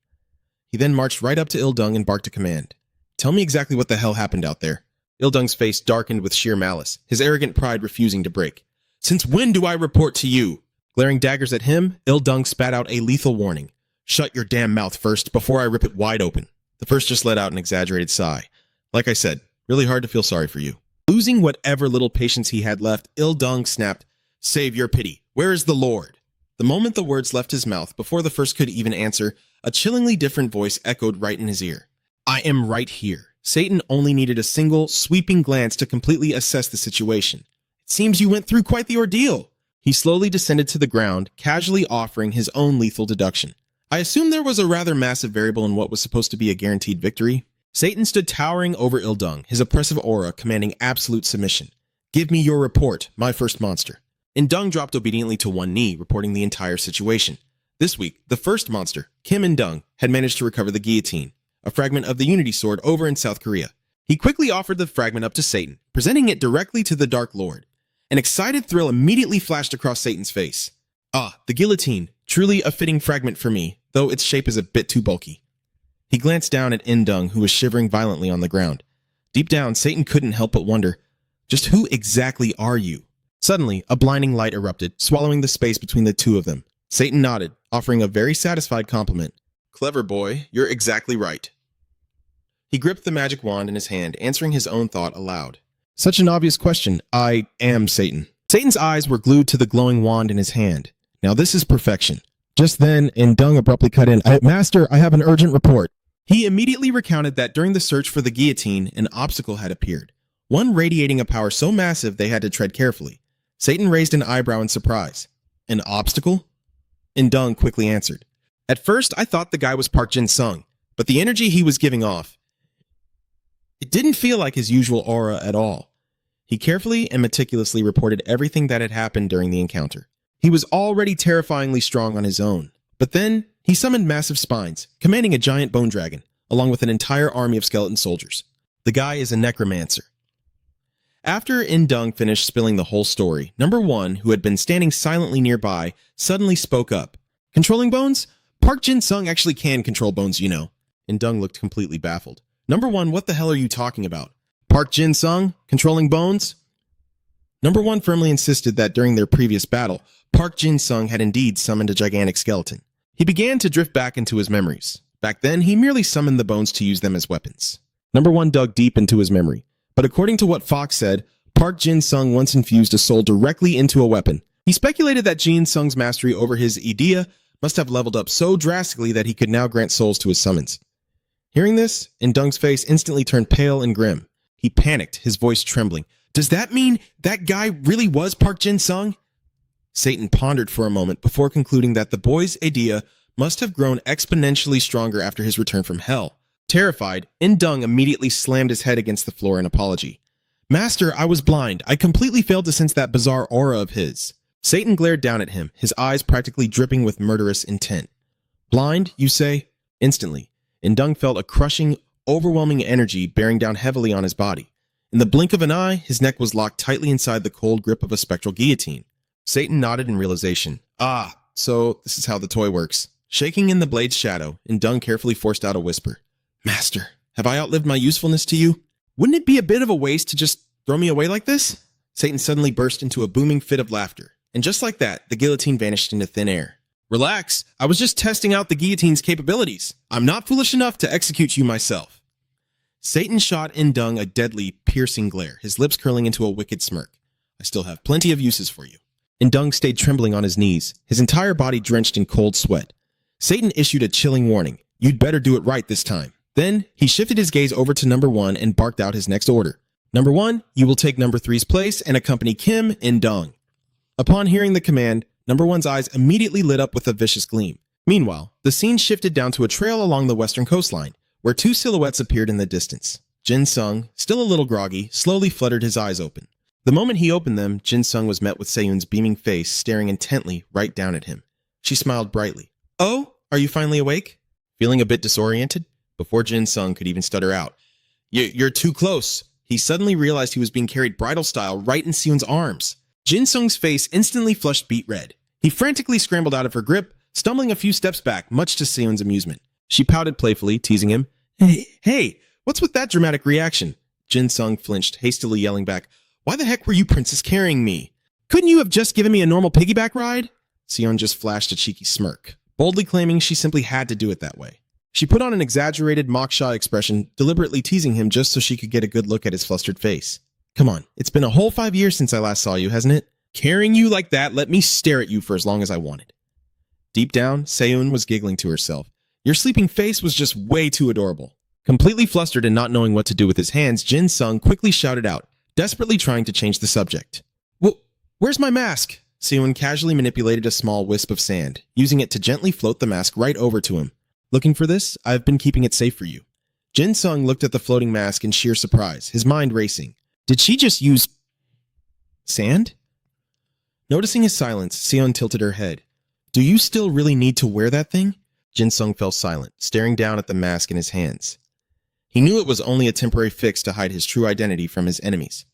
He then marched right up to Ildung and barked a command. Tell me exactly what the hell happened out there. Ildung's face darkened with sheer malice, his arrogant pride refusing to break. Since when do I report to you? Glaring daggers at him, Ildung spat out a lethal warning. Shut your damn mouth first before I rip it wide open. The first just let out an exaggerated sigh. Like I said, really hard to feel sorry for you. Losing whatever little patience he had left, Ildung snapped, Save your pity. Where is the Lord? The moment the words left his mouth, before the first could even answer, a chillingly different voice echoed right in his ear. I am right here. Satan only needed a single, sweeping glance to completely assess the situation. It seems you went through quite the ordeal. He slowly descended to the ground, casually offering his own lethal deduction. I assume there was a rather massive variable in what was supposed to be a guaranteed victory. Satan stood towering over Ildung, his oppressive aura commanding absolute submission. Give me your report, my first monster. Indung dropped obediently to one knee, reporting the entire situation. This week, the first monster, Kim Indung, had managed to recover the guillotine, a fragment of the Unity Sword over in South Korea. He quickly offered the fragment up to Satan, presenting it directly to the Dark Lord. An excited thrill immediately flashed across Satan's face. Ah, the guillotine, truly a fitting fragment for me, though its shape is a bit too bulky. He glanced down at Indung, who was shivering violently on the ground. Deep down, Satan couldn't help but wonder, just who exactly are you? Suddenly, a blinding light erupted, swallowing the space between the two of them. Satan nodded, offering a very satisfied compliment. Clever boy, you're exactly right. He gripped the magic wand in his hand, answering his own thought aloud. Such an obvious question. I am Satan. Satan's eyes were glued to the glowing wand in his hand. Now this is perfection. Just then, Indung abruptly cut in. Master, I have an urgent report. He immediately recounted that during the search for the guillotine, an obstacle had appeared. One radiating a power so massive they had to tread carefully. Satan raised an eyebrow in surprise. An obstacle? Indung quickly answered. At first, I thought the guy was Park Jin-sung, but the energy he was giving off, it didn't feel like his usual aura at all. He carefully and meticulously reported everything that had happened during the encounter. He was already terrifyingly strong on his own, but then he summoned massive spines, commanding a giant bone dragon, along with an entire army of skeleton soldiers. The guy is a necromancer. After Indung finished spilling the whole story, number one, who had been standing silently nearby, suddenly spoke up. Controlling bones? Park Jin-sung actually can control bones, you know. Indung looked completely baffled. Number one, what the hell are you talking about? Park Jin-sung? Controlling bones? Number one firmly insisted that during their previous battle, Park Jin-sung had indeed summoned a gigantic skeleton. He began to drift back into his memories. Back then, he merely summoned the bones to use them as weapons. Number one dug deep into his memory. But according to what Fox said, Park Jin-sung once infused a soul directly into a weapon. He speculated that Jin-sung's mastery over his idea must have leveled up so drastically that he could now grant souls to his summons. Hearing this, Indung's face instantly turned pale and grim. He panicked, his voice trembling. Does that mean that guy really was Park Jin-sung? Satan pondered for a moment before concluding that the boy's idea must have grown exponentially stronger after his return from hell. Terrified, Indung immediately slammed his head against the floor in apology. Master, I was blind. I completely failed to sense that bizarre aura of his. Satan glared down at him, his eyes practically dripping with murderous intent. Blind, you say? Instantly, Indung felt a crushing, overwhelming energy bearing down heavily on his body. In the blink of an eye, his neck was locked tightly inside the cold grip of a spectral guillotine. Satan nodded in realization. Ah, so this is how the toy works. Shaking in the blade's shadow, Indung carefully forced out a whisper. Master, have I outlived my usefulness to you? Wouldn't it be a bit of a waste to just throw me away like this? Satan suddenly burst into a booming fit of laughter, and just like that, the guillotine vanished into thin air. Relax, I was just testing out the guillotine's capabilities. I'm not foolish enough to execute you myself. Satan shot Indung a deadly, piercing glare, his lips curling into a wicked smirk. I still have plenty of uses for you. Indung stayed trembling on his knees, his entire body drenched in cold sweat. Satan issued a chilling warning. You'd better do it right this time. Then, he shifted his gaze over to number 1 and barked out his next order. Number 1, you will take number 3's place and accompany Kim in Dong. Upon hearing the command, number 1's eyes immediately lit up with a vicious gleam. Meanwhile, the scene shifted down to a trail along the western coastline, where 2 silhouettes appeared in the distance. Jin Sung, still a little groggy, slowly fluttered his eyes open. The moment he opened them, Jin Sung was met with Se-Yoon's beaming face staring intently right down at him. She smiled brightly. Oh, are you finally awake? Feeling a bit disoriented? Before Jin Sung could even stutter out, You're too close. He suddenly realized he was being carried bridal style right in Se-Yoon's arms. Jin Sung's face instantly flushed beet red. He frantically scrambled out of her grip, stumbling a few steps back, much to Se-Yoon's amusement. She pouted playfully, teasing him. Hey, what's with that dramatic reaction? Jin Sung flinched, hastily yelling back, Why the heck were you princess carrying me? Couldn't you have just given me a normal piggyback ride? Se-Yoon just flashed a cheeky smirk, boldly claiming she simply had to do it that way. She put on an exaggerated mock-shy expression, deliberately teasing him just so she could get a good look at his flustered face. Come on, it's been a whole 5 years since I last saw you, hasn't it? Carrying you like that let me stare at you for as long as I wanted. Deep down, Se-Yoon was giggling to herself. Your sleeping face was just way too adorable. Completely flustered and not knowing what to do with his hands, Jin Sung quickly shouted out, desperately trying to change the subject. Where's my mask? Se-Yoon casually manipulated a small wisp of sand, using it to gently float the mask right over to him. Looking for this? I've been keeping it safe for you. Jin Sung looked at the floating mask in sheer surprise, his mind racing. Did she just use sand? Noticing his silence, Se-Yoon tilted her head. Do you still really need to wear that thing? Jin Sung fell silent, staring down at the mask in his hands. He knew it was only a temporary fix to hide his true identity from his enemies.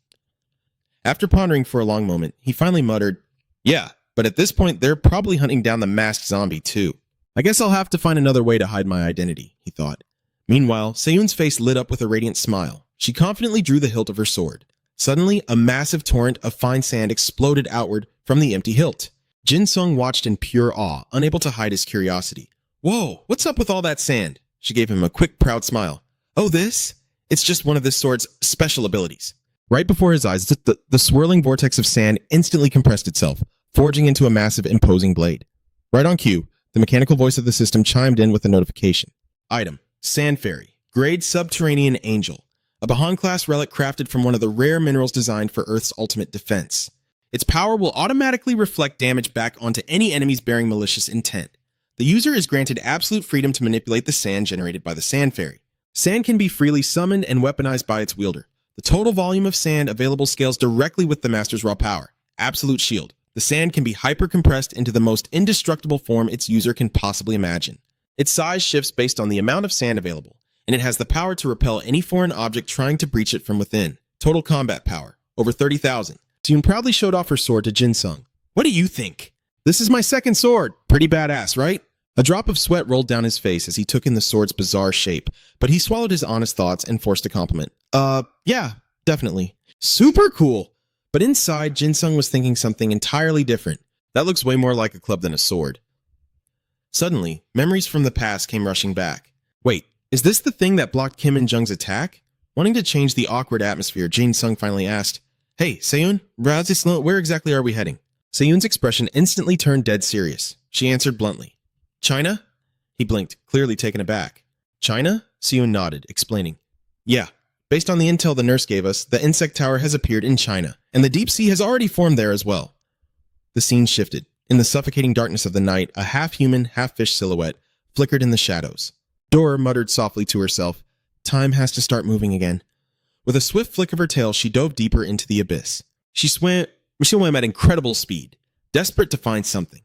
After pondering for a long moment, he finally muttered, Yeah, but at this point they're probably hunting down the masked zombie too. I guess I'll have to find another way to hide my identity, he thought. Meanwhile, Se-Yoon's face lit up with a radiant smile. She confidently drew the hilt of her sword. Suddenly, a massive torrent of fine sand exploded outward from the empty hilt. Jin Sung watched in pure awe, unable to hide his curiosity. Whoa, what's up with all that sand? She gave him a quick, proud smile. Oh, this? It's just one of this sword's special abilities. Right before his eyes, the swirling vortex of sand instantly compressed itself, forging into a massive, imposing blade. Right on cue, the mechanical voice of the system chimed in with a notification. Item, Sand Fairy, Grade Subterranean Angel, a Bahan-class relic crafted from one of the rare minerals designed for Earth's ultimate defense. Its power will automatically reflect damage back onto any enemies bearing malicious intent. The user is granted absolute freedom to manipulate the sand generated by the Sand Fairy. Sand can be freely summoned and weaponized by its wielder. The total volume of sand available scales directly with the master's raw power. Absolute Shield. The sand can be hyper-compressed into the most indestructible form its user can possibly imagine. Its size shifts based on the amount of sand available, and it has the power to repel any foreign object trying to breach it from within. Total combat power, over 30,000. Se-Yoon proudly showed off her sword to Jin Sung. What do you think? This is my second sword. Pretty badass, right? A drop of sweat rolled down his face as he took in the sword's bizarre shape, but he swallowed his honest thoughts and forced a compliment. Yeah, definitely. Super cool! But inside, Jin Sung was thinking something entirely different. That looks way more like a club than a sword. Suddenly, memories from the past came rushing back. Wait, is this the thing that blocked Kim and Jung's attack? Wanting to change the awkward atmosphere, Jin Sung finally asked, Hey, Se-Yoon, where exactly are we heading? Se-Yoon's expression instantly turned dead serious. She answered bluntly, China? He blinked, clearly taken aback. China? Se-Yoon nodded, explaining, Yeah. Based on the intel the nurse gave us, the insect tower has appeared in China, and the deep sea has already formed there as well. The scene shifted. In the suffocating darkness of the night, a half-human, half-fish silhouette flickered in the shadows. Dora muttered softly to herself, Time has to start moving again. With a swift flick of her tail, she dove deeper into the abyss. She swam at incredible speed, desperate to find something.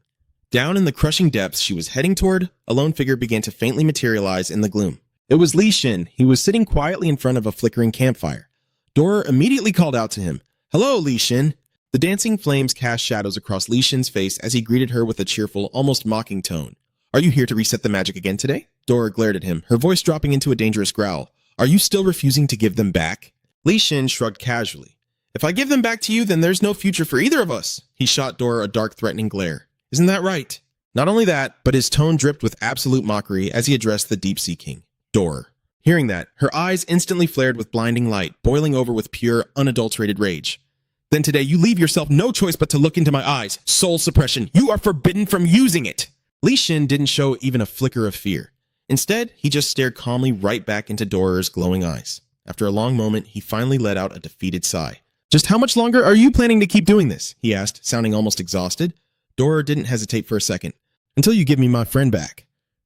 Down in the crushing depths she was heading toward, a lone figure began to faintly materialize in the gloom. It was Li Xin. He was sitting quietly in front of a flickering campfire. Dora immediately called out to him, Hello, Li Xin. The dancing flames cast shadows across Li Xin's face as he greeted her with a cheerful, almost mocking tone. Are you here to reset the magic again today? Dora glared at him, her voice dropping into a dangerous growl. Are you still refusing to give them back? Li Xin shrugged casually. If I give them back to you, then there's no future for either of us. He shot Dora a dark, threatening glare. Isn't that right? Not only that, but his tone dripped with absolute mockery as he addressed the Deep Sea King. Dora. Hearing that, her eyes instantly flared with blinding light, boiling over with pure, unadulterated rage. Then today you leave yourself no choice but to look into my eyes. Soul suppression. You are forbidden from using it. Li Xin didn't show even a flicker of fear. Instead, he just stared calmly right back into Dorer's glowing eyes. After a long moment, he finally let out a defeated sigh. "Just how much longer are you planning to keep doing this?" he asked, sounding almost exhausted. Dorer didn't hesitate for a second. "Until you give me my friend back."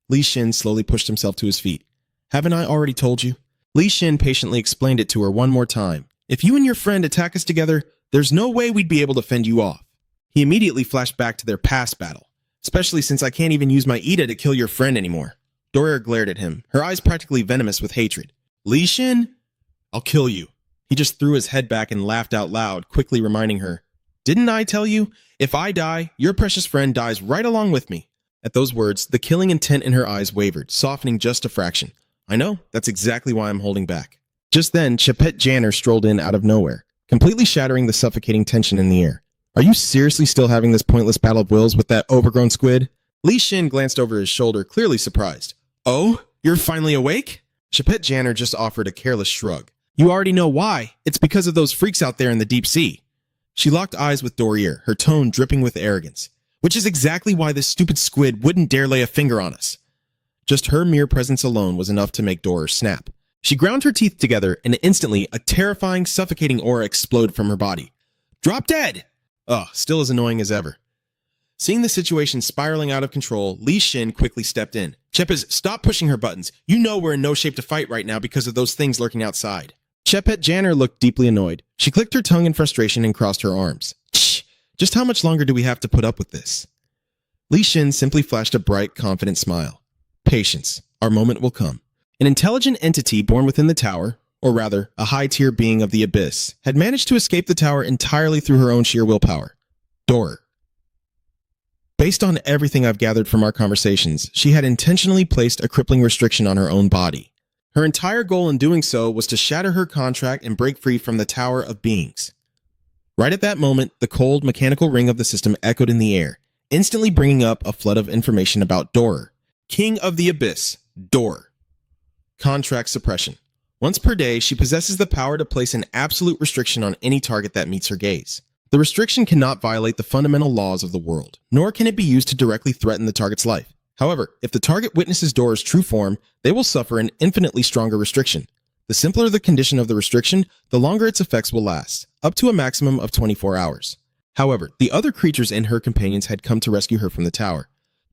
Li Xin slowly pushed himself to his feet. "Haven't I already told you?" Li Xin patiently explained it to her one more time. "If you and your friend attack us together, there's no way we'd be able to fend you off." He immediately flashed back to their past battle. "Especially since I can't even use my Ida to kill your friend anymore." Dorer glared at him, her eyes practically venomous with hatred. "Li Xin? I'll kill you." He just threw his head back and laughed out loud, quickly reminding her, "Didn't I tell you? If I die, your precious friend dies right along with me." At those words, the killing intent in her eyes wavered, softening just a fraction. "I know, that's exactly why I'm holding back." Just then, Chapet Janner strolled in out of nowhere, completely shattering the suffocating tension in the air. "Are you seriously still having this pointless battle of wills with that overgrown squid?" Li Xin glanced over his shoulder, clearly surprised. "Oh, you're finally awake?" Chapet Janner just offered a careless shrug. "You already know why. It's because of those freaks out there in the deep sea." She locked eyes with Dorer, her tone dripping with arrogance. "Which is exactly why this stupid squid wouldn't dare lay a finger on us." Just her mere presence alone was enough to make Dorer snap. She ground her teeth together, and instantly, a terrifying, suffocating aura exploded from her body. "Drop dead!" Ugh, still as annoying as ever. Seeing the situation spiraling out of control, Li Xin quickly stepped in. "Chepes, stop pushing her buttons. You know we're in no shape to fight right now because of those things lurking outside." Chepet Janner looked deeply annoyed. She clicked her tongue in frustration and crossed her arms. "Shh! Just how much longer do we have to put up with this?" Li Xin simply flashed a bright, confident smile. "Patience. Our moment will come." An intelligent entity born within the tower, or rather, a high-tier being of the abyss, had managed to escape the tower entirely through her own sheer willpower. Dorer. Based on everything I've gathered from our conversations, she had intentionally placed a crippling restriction on her own body. Her entire goal in doing so was to shatter her contract and break free from the Tower of Beings. Right at that moment, the cold, mechanical ring of the system echoed in the air, instantly bringing up a flood of information about Dorer. King of the Abyss, Dorer. Contract suppression. Once per day, she possesses the power to place an absolute restriction on any target that meets her gaze. The restriction cannot violate the fundamental laws of the world, nor can it be used to directly threaten the target's life. However, if the target witnesses Dorer's true form, they will suffer an infinitely stronger restriction. The simpler the condition of the restriction, the longer its effects will last, up to a maximum of 24 hours. However, the other creatures and her companions had come to rescue her from the tower.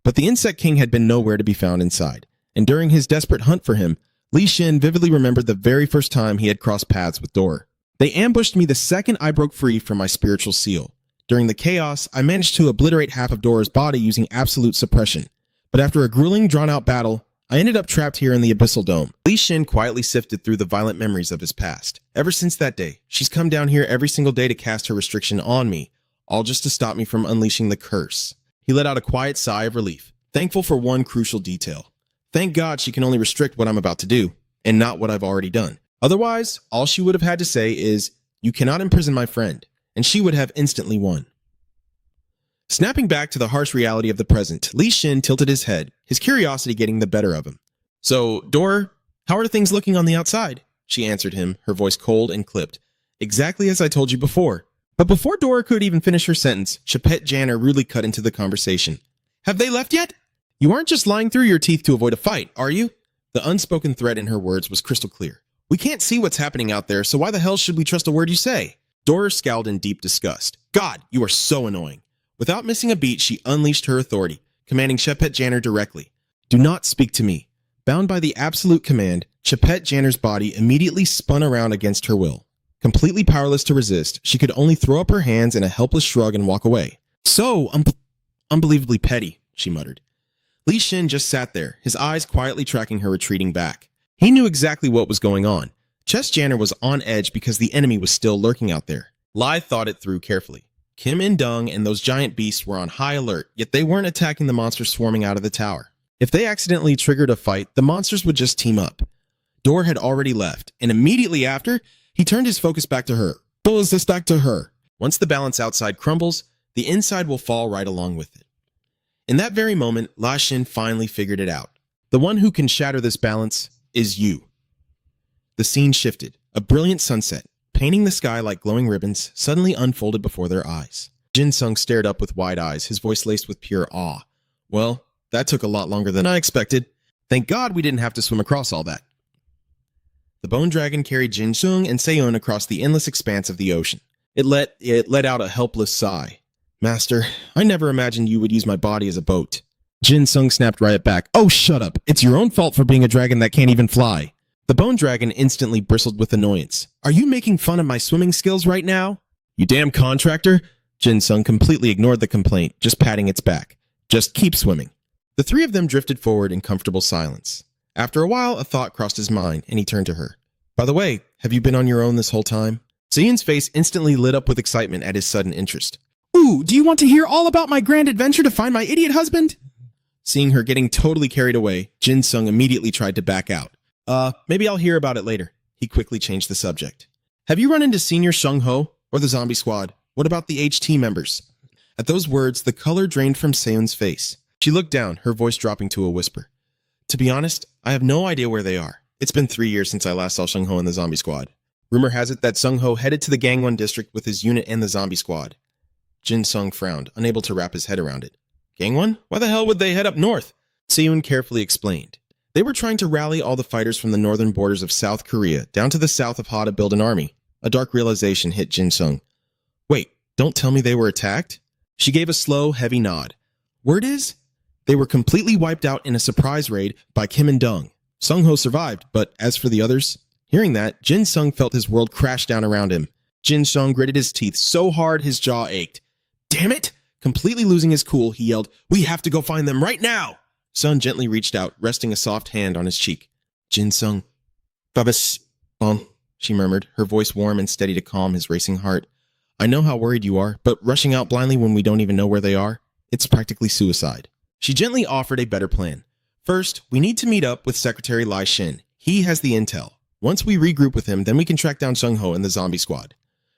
But the Insect King had been nowhere to be found inside, and during his desperate hunt for him, Li Xin vividly remembered the very first time he had crossed paths with Dorer. "They ambushed me the second I broke free from my spiritual seal. During the chaos, I managed to obliterate half of Dorer's body using absolute suppression. But after a grueling, drawn-out battle, I ended up trapped here in the Abyssal Dome." Li Xin quietly sifted through the violent memories of his past. Ever since that day, she's come down here every single day to cast her restriction on me, all just to stop me from unleashing the curse. He let out a quiet sigh of relief, thankful for one crucial detail. Thank God she can only restrict what I'm about to do, and not what I've already done. Otherwise, all she would have had to say is, "You cannot imprison my friend," and she would have instantly won. Snapping back to the harsh reality of the present, Li Xin tilted his head, his curiosity getting the better of him. "So, Dorer, how are things looking on the outside?" She answered him, her voice cold and clipped. "Exactly as I told you before." But before Dorer could even finish her sentence, Chapet Janner rudely cut into the conversation. "Have they left yet? You aren't just lying through your teeth to avoid a fight, are you?" The unspoken threat in her words was crystal clear. "We can't see what's happening out there, so why the hell should we trust a word you say?" Dorer scowled in deep disgust. "God, you are so annoying." Without missing a beat, she unleashed her authority, commanding Chapet Janner directly. "Do not speak to me." Bound by the absolute command, Chapet Janner's body immediately spun around against her will. Completely powerless to resist, she could only throw up her hands in a helpless shrug and walk away. "So unbelievably petty," she muttered. Li Xin just sat there, his eyes quietly tracking her retreating back. He knew exactly what was going on. Chess Janner was on edge because the enemy was still lurking out there. Lai thought it through carefully. Kim and Dung and those giant beasts were on high alert, yet they weren't attacking the monsters swarming out of the tower. If they accidentally triggered a fight, the monsters would just team up. Dorer had already left, and immediately after, he turned his focus back to her. Pulls this back to her. Once the balance outside crumbles, the inside will fall right along with it. In that very moment, La Xin finally figured it out. The one who can shatter this balance is you. The scene shifted. A brilliant sunset, painting the sky like glowing ribbons, suddenly unfolded before their eyes. Jin Sung stared up with wide eyes, his voice laced with pure awe. "Well, That took a lot longer than I expected. Thank God we didn't have to swim across all that. The bone dragon carried Jin Sung and Seon across the endless expanse of the ocean. It let out a helpless sigh. Master, I never imagined you would use my body as a boat.
Jin Sung snapped right back. Oh, shut up. It's your own fault for being a dragon that can't even fly.
The bone dragon instantly bristled with annoyance. Are you making fun of my swimming skills right now?
You damn contractor.
Jin Sung completely ignored the complaint, just patting its back. Just keep swimming. The three of them drifted forward in comfortable silence. After a while, a thought crossed his mind, and he turned to her. By the way, have you been on your own this whole time? Seon's face instantly lit up with excitement at his sudden interest.
Ooh, do you want to hear all about my grand adventure to find my idiot husband?
Seeing her getting totally carried away, Jin Sung immediately tried to back out. Maybe I'll hear about it later. He quickly changed the subject. Have you run into Senior Shung Ho or the zombie squad? What about the HT members? At those words, the color drained from Seon's face. She looked down, her voice dropping to a whisper. To be honest, I have no idea where they are. It's been 3 years since I last saw Shung Ho and the zombie squad. Rumor has it that Sung Ho headed to the Gangwon district with his unit and the zombie squad. Jin Sung frowned, unable to wrap his head around it. Gangwon? Why the hell would they head up north? Seon carefully explained. They were trying to rally all the fighters from the northern borders of South Korea down to the south of Ha to build an army. A dark realization hit Jin Sung. Wait, don't tell me they were attacked? She gave a slow, heavy nod. Word is, they were completely wiped out in a surprise raid by Kim and Dung. Sung Ho survived, but as for the others... Hearing that, Jin Sung felt his world crash down around him. Jin Sung gritted his teeth so hard his jaw ached. Damn it! Completely losing his cool, he yelled, We have to go find them right now! Sun gently reached out, resting a soft hand on his cheek. Jin Sung. Babas, she murmured, her voice warm and steady to calm his racing heart. I know how worried you are, but rushing out blindly when we don't even know where they are, it's practically suicide. She gently offered a better plan. First, we need to meet up with Secretary Lai Shin. He has the intel. Once we regroup with him, then we can track down Sung Ho and the zombie squad.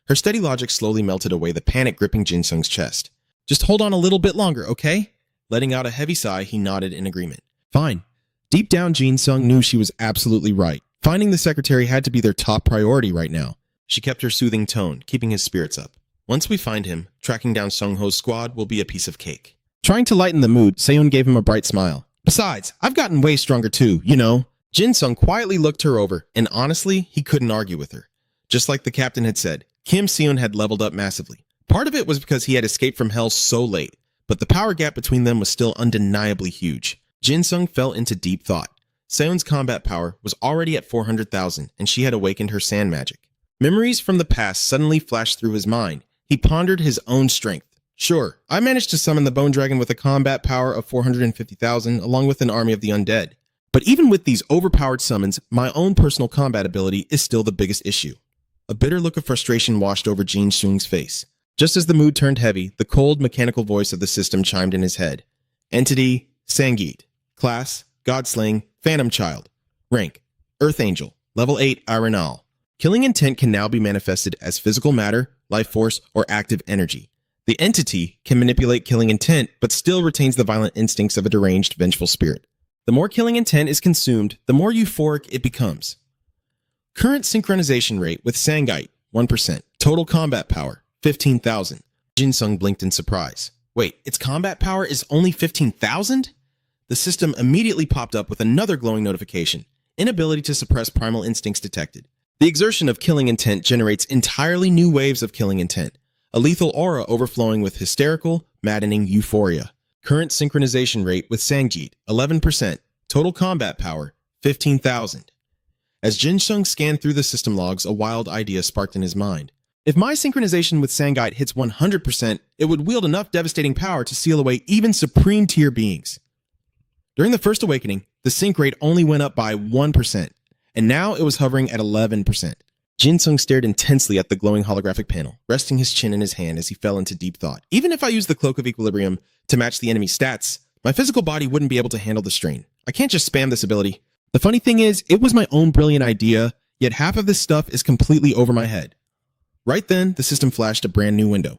Her steady logic slowly melted away the panic gripping Jin Sung's chest. Just hold on a little bit longer, okay? Letting out a heavy sigh, he nodded in agreement. Fine. Deep down, Jin Sung knew she was absolutely right. Finding the secretary had to be their top priority right now. She kept her soothing tone, keeping his spirits up. Once we find him, tracking down Sung Ho's squad will be a piece of cake. Trying to lighten the mood, Seon gave him a bright smile. Besides, I've gotten way stronger too, you know. Jin Sung quietly looked her over, and honestly, he couldn't argue with her. Just like the captain had said, Kim Seon had leveled up massively. Part of it was because he had escaped from hell so late, but the power gap between them was still undeniably huge. Jin Sung fell into deep thought. Seon's combat power was already at 400,000, and she had awakened her sand magic. Memories from the past suddenly flashed through his mind. He pondered his own strength. Sure, I managed to summon the Bone Dragon with a combat power of 450,000, along with an army of the undead. But even with these overpowered summons, my own personal combat ability is still the biggest issue. A bitter look of frustration washed over Jin Sung's face. Just as the mood turned heavy, the cold, mechanical voice of the system chimed in his head. Entity, Sangeet. Class, Godslaying, Phantom Child. Rank, Earth Angel. Level 8, Ironal. Killing intent can now be manifested as physical matter, life force, or active energy. The entity can manipulate killing intent, but still retains the violent instincts of a deranged, vengeful spirit. The more killing intent is consumed, the more euphoric it becomes. Current synchronization rate with Sangeet, 1%. Total combat power, 15,000. Jin Sung blinked in surprise. Wait, its combat power is only 15,000? The system immediately popped up with another glowing notification. Inability to suppress primal instincts detected. The exertion of killing intent generates entirely new waves of killing intent. A lethal aura overflowing with hysterical, maddening euphoria. Current synchronization rate with Sangeet, 11%. Total combat power, 15,000. As Jin Sung scanned through the system logs, a wild idea sparked in his mind. If my synchronization with Sangeet hits 100%, it would wield enough devastating power to seal away even supreme tier beings. During the first awakening, the sync rate only went up by 1%, and now it was hovering at 11%. Jin Sung stared intensely at the glowing holographic panel, resting his chin in his hand as he fell into deep thought. Even if I used the Cloak of Equilibrium to match the enemy's stats, my physical body wouldn't be able to handle the strain. I can't just spam this ability. The funny thing is, it was my own brilliant idea, yet half of this stuff is completely over my head. Right then, the system flashed a brand new window.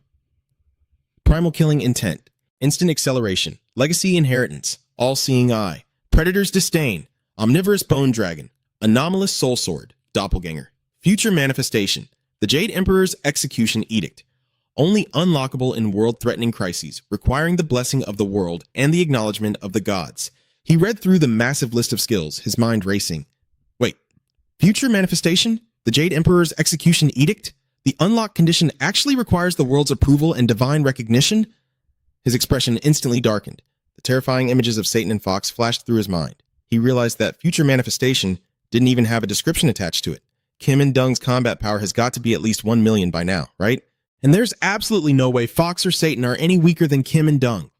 Primal Killing Intent, Instant Acceleration, Legacy Inheritance, All-Seeing Eye, Predator's Disdain, Omnivorous Bone Dragon, Anomalous Soul Sword, Doppelganger. Future Manifestation, the Jade Emperor's Execution Edict. only unlockable in world-threatening crises, requiring the blessing of the world and the acknowledgement of the gods. He read through the massive list of skills, his mind racing. Wait, future manifestation? The Jade Emperor's execution edict? The unlock condition actually requires the world's approval and divine recognition? His expression instantly darkened. The terrifying images of Satan and Fox flashed through his mind. He realized that future manifestation didn't even have a description attached to it. Kim and Dung's combat power has got to be at least 1 million by now, right? And there's absolutely no way Fox or Satan are any weaker than Kim and Dung.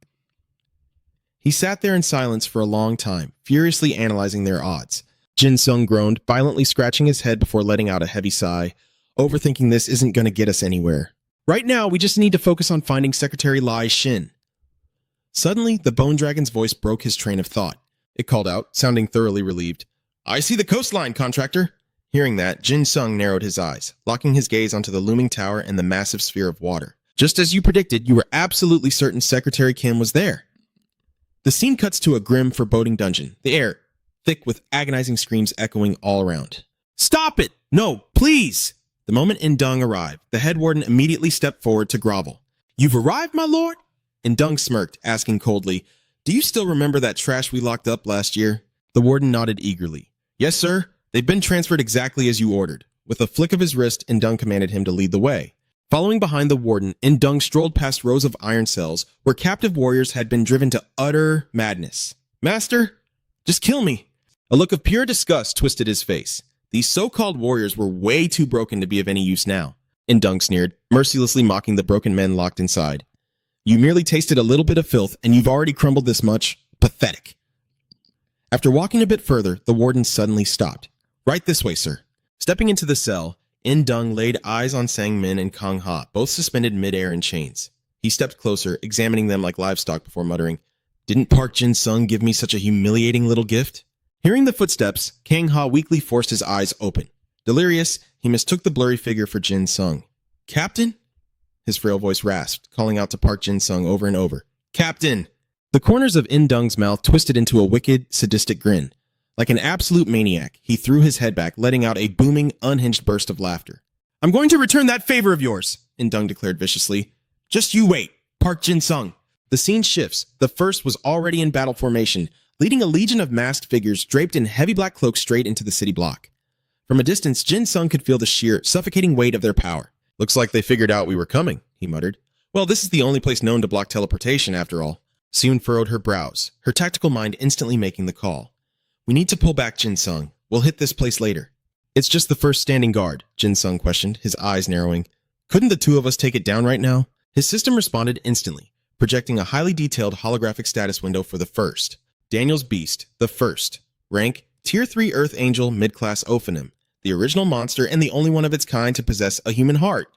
He sat there in silence for a long time, furiously analyzing their odds. Jin Sung groaned, violently scratching his head before letting out a heavy sigh. Overthinking this isn't going to get us anywhere. Right now, we just need to focus on finding Secretary Lai Shin. Suddenly, the Bone Dragon's voice broke his train of thought. It called out, sounding thoroughly relieved. I see the coastline, contractor. Hearing that, Jin Sung narrowed his eyes, locking his gaze onto the looming tower and the massive sphere of water. Just as you predicted, you were absolutely certain Secretary Kim was there. The scene cuts to a grim, foreboding dungeon, the air thick with agonizing screams echoing all around. Stop it! No, please! The moment Indung arrived, the head warden immediately stepped forward to grovel. You've arrived, my lord? Indung smirked, asking coldly, Do you still remember that trash we locked up last year? The warden nodded eagerly. Yes, sir. They've been transferred exactly as you ordered. With a flick of his wrist, Indung commanded him to lead the way. Following behind the warden, Indung strolled past rows of iron cells where captive warriors had been driven to utter madness. Master, just kill me. A look of pure disgust twisted his face. These so-called warriors were way too broken to be of any use now. Indung sneered, mercilessly mocking the broken men locked inside. You merely tasted a little bit of filth, and you've already crumbled this much? Pathetic. After walking a bit further, the warden suddenly stopped. Right this way, sir. Stepping into the cell, Indung laid eyes on Sang Min and Kang Ha, both suspended midair in chains. He stepped closer, examining them like livestock before muttering, Didn't Park Jin Sung give me such a humiliating little gift? Hearing the footsteps, Kang Ha weakly forced his eyes open. Delirious, he mistook the blurry figure for Jin Sung. Captain? His frail voice rasped, calling out to Park Jin Sung over and over. Captain! The corners of Indung's mouth twisted into a wicked, sadistic grin. Like an absolute maniac, he threw his head back, letting out a booming, unhinged burst of laughter. I'm going to return that favor of yours, Indung declared viciously. Just you wait, Park Jin Sung. The scene shifts. The first was already in battle formation, leading a legion of masked figures draped in heavy black cloaks straight into the city block. From a distance, Jin Sung could feel the sheer, suffocating weight of their power. Looks like they figured out we were coming, he muttered. Well, this is the only place known to block teleportation, after all. Seun furrowed her brows, her tactical mind instantly making the call. We need to pull back, Jin Sung. We'll hit this place later. It's just the first standing guard, Jin Sung questioned, his eyes narrowing. Couldn't the two of us take it down right now? His system responded instantly, projecting a highly detailed holographic status window for the first. Daniel's Beast, the first. Rank, Tier 3 Earth Angel Mid-Class Ophanim, the original monster and the only one of its kind to possess a human heart.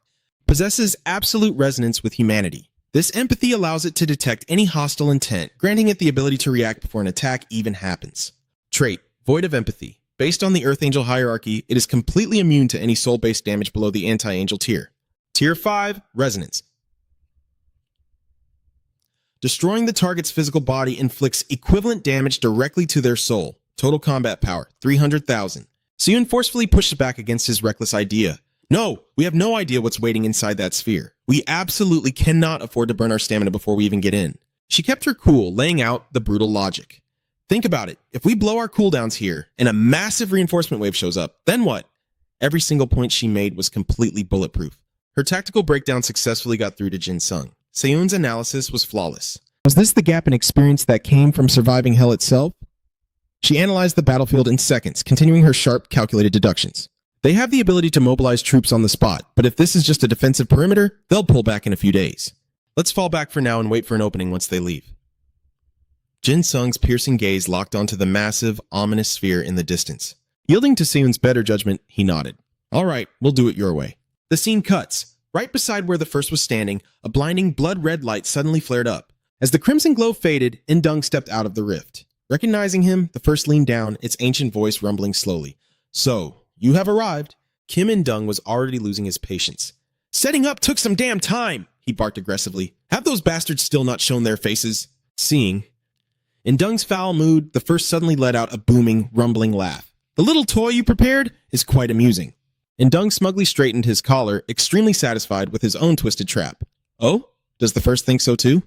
Possesses absolute resonance with humanity. This empathy allows it to detect any hostile intent, granting it the ability to react before an attack even happens. Trait, Void of Empathy. Based on the Earth Angel hierarchy, it is completely immune to any soul-based damage below the anti-angel tier. Tier 5, Resonance. Destroying the target's physical body inflicts equivalent damage directly to their soul. Total combat power, 300,000. Seun forcefully pushed back against his reckless idea. No, we have no idea what's waiting inside that sphere. We absolutely cannot afford to burn our stamina before we even get in. She kept her cool, laying out the brutal logic. Think about it. If we blow our cooldowns here and a massive reinforcement wave shows up, then what? Every single point she made was completely bulletproof. Her tactical breakdown successfully got through to Jin Sung. Seun's analysis was flawless.
Was this the gap in experience that came from surviving hell itself? She analyzed the battlefield in seconds, continuing her sharp, calculated deductions. They have the ability to mobilize troops on the spot, but if this is just a defensive perimeter, they'll pull back in a few days. Let's fall back for now and wait for an opening once they leave. Jin Sung's piercing gaze locked onto the massive, ominous sphere in the distance. Yielding to Seun's better judgment, he nodded. All right, we'll do it your way. The scene cuts. Right beside where the first was standing, a blinding blood-red light suddenly flared up. As the crimson glow faded, Indung stepped out of the rift. Recognizing him, the first leaned down, its ancient voice rumbling slowly. So, you have arrived. Kim Indung was already losing his patience. Setting up took some damn time, he barked aggressively. Have those bastards still not shown their faces? Seeing in Dung's foul mood, the first suddenly let out a booming, rumbling laugh. The little toy you prepared is quite amusing. And Dung smugly straightened his collar, extremely satisfied with his own twisted trap.
Oh? Does the first think so too?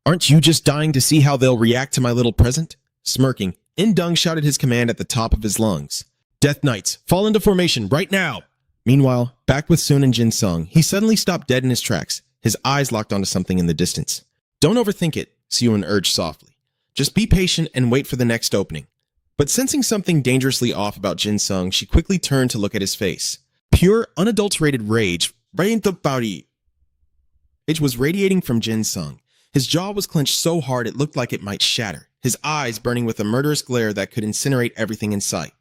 Aren't you just dying to see how they'll react to my little present? Smirking, In-dung shouted his command at the top of his lungs. Death Knights, fall into formation right now! Meanwhile, back with Sun and Jin Sung, he suddenly stopped dead in his tracks, his eyes locked onto something in the distance. Don't overthink it, Seon urged softly. Just be patient and wait for the next opening. But sensing something dangerously off about Jin Sung, she quickly turned to look at his face. Pure, unadulterated rage was radiating from Jin Sung. His jaw was clenched so hard it looked like it might shatter, his eyes burning with a murderous glare that could incinerate everything in sight.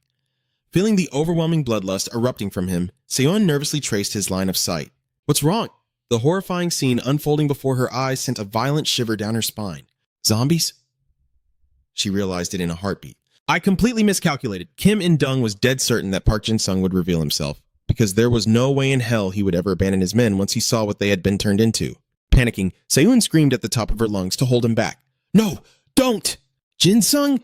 Feeling the overwhelming bloodlust erupting from him, Seon nervously traced his line of sight. What's wrong? The horrifying scene unfolding before her eyes sent a violent shiver down her spine. Zombies? She realized it in a heartbeat. I completely miscalculated. Kim In-dung was dead certain that Park Jin-sung would reveal himself, because there was no way in hell he would ever abandon his men once he saw what they had been turned into. Panicking, Seon screamed at the top of her lungs to hold him back. No, don't! Jin-sung?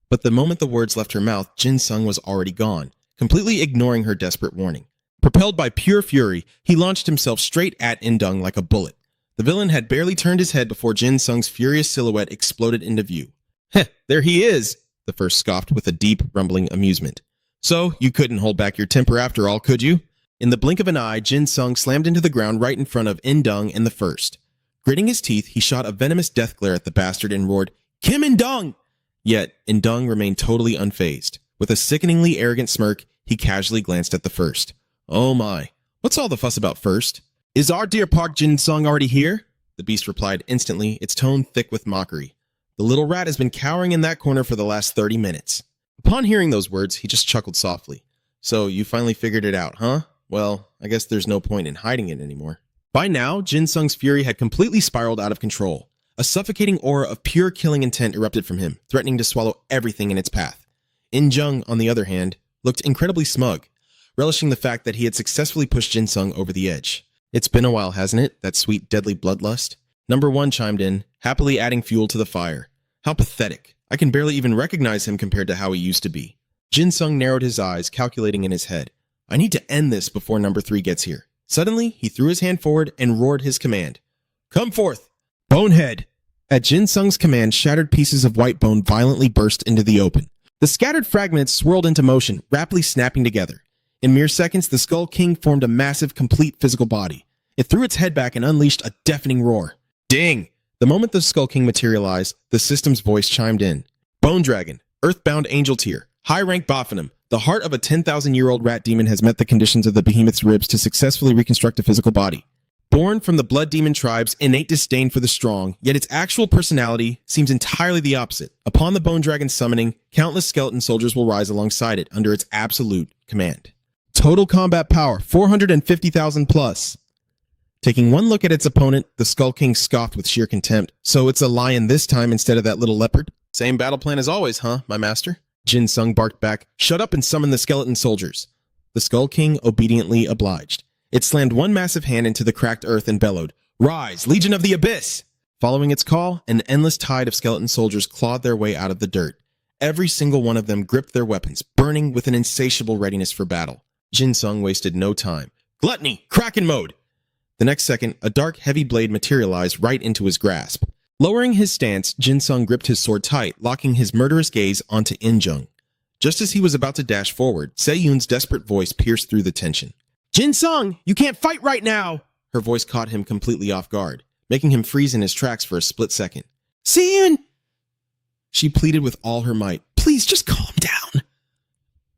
But the moment the words left her mouth, Jin-sung was already gone, completely ignoring her desperate warning. Propelled by pure fury, he launched himself straight at In-dung like a bullet. The villain had barely turned his head before Jin-sung's furious silhouette exploded into view. Heh, there he is, the first scoffed with a deep, rumbling amusement. So, you couldn't hold back your temper after all, could you? In the blink of an eye, Jin Sung slammed into the ground right in front of In-dung and the first. Gritting his teeth, he shot a venomous death glare at the bastard and roared, Kim In-dung! Yet, In-dung remained totally unfazed. With a sickeningly arrogant smirk, he casually glanced at the first. Oh my, what's all the fuss about first? Is our dear Park Jin-sung already here? The beast replied instantly, its tone thick with mockery. The little rat has been cowering in that corner for the last 30 minutes. Upon hearing those words, he just chuckled softly. So, you finally figured it out, huh? Well, I guess there's no point in hiding it anymore. By now, Jin Sung's fury had completely spiraled out of control. A suffocating aura of pure killing intent erupted from him, threatening to swallow everything in its path. In-jung, on the other hand, looked incredibly smug, relishing the fact that he had successfully pushed Jin Sung over the edge. It's been a while, hasn't it? That sweet, deadly bloodlust? Number 1 chimed in, happily adding fuel to the fire. How pathetic. I can barely even recognize him compared to how he used to be. Jin Sung narrowed his eyes, calculating in his head. I need to end this before number 3 gets here. Suddenly, he threw his hand forward and roared his command. Come forth! Bonehead! At Jin Sung's command, shattered pieces of white bone violently burst into the open. The scattered fragments swirled into motion, rapidly snapping together. In mere seconds, the Skull King formed a massive, complete physical body. It threw its head back and unleashed a deafening roar. Ding! The moment the Skull King materialized, the system's voice chimed in. Bone Dragon, Earthbound Angel Tier, High Rank Baphonym, the heart of a 10,000-year-old rat demon has met the conditions of the behemoth's ribs to successfully reconstruct a physical body. Born from the blood demon tribe's innate disdain for the strong, yet its actual personality seems entirely the opposite. Upon the Bone Dragon's summoning, countless skeleton soldiers will rise alongside it under its absolute command. Total combat power, 450,000 plus. Taking one look at its opponent, the Skull King scoffed with sheer contempt. So it's a lion this time instead of that little leopard? Same battle plan as always, huh, my master? Jin Sung barked back, shut up and summon the skeleton soldiers. The Skull King obediently obliged. It slammed one massive hand into the cracked earth and bellowed, Rise, Legion of the Abyss! Following its call, an endless tide of skeleton soldiers clawed their way out of the dirt. Every single one of them gripped their weapons, burning with an insatiable readiness for battle. Jin Sung wasted no time. Gluttony! Kraken mode! The next second, a dark, heavy blade materialized right into his grasp. Lowering his stance, Jin Sung gripped his sword tight, locking his murderous gaze onto In-jung. Just as he was about to dash forward, Se-yoon's desperate voice pierced through the tension. Jin Sung, you can't fight right now! Her voice caught him completely off guard, making him freeze in his tracks for a split second. Se-yoon! She pleaded with all her might. Please, just calm down.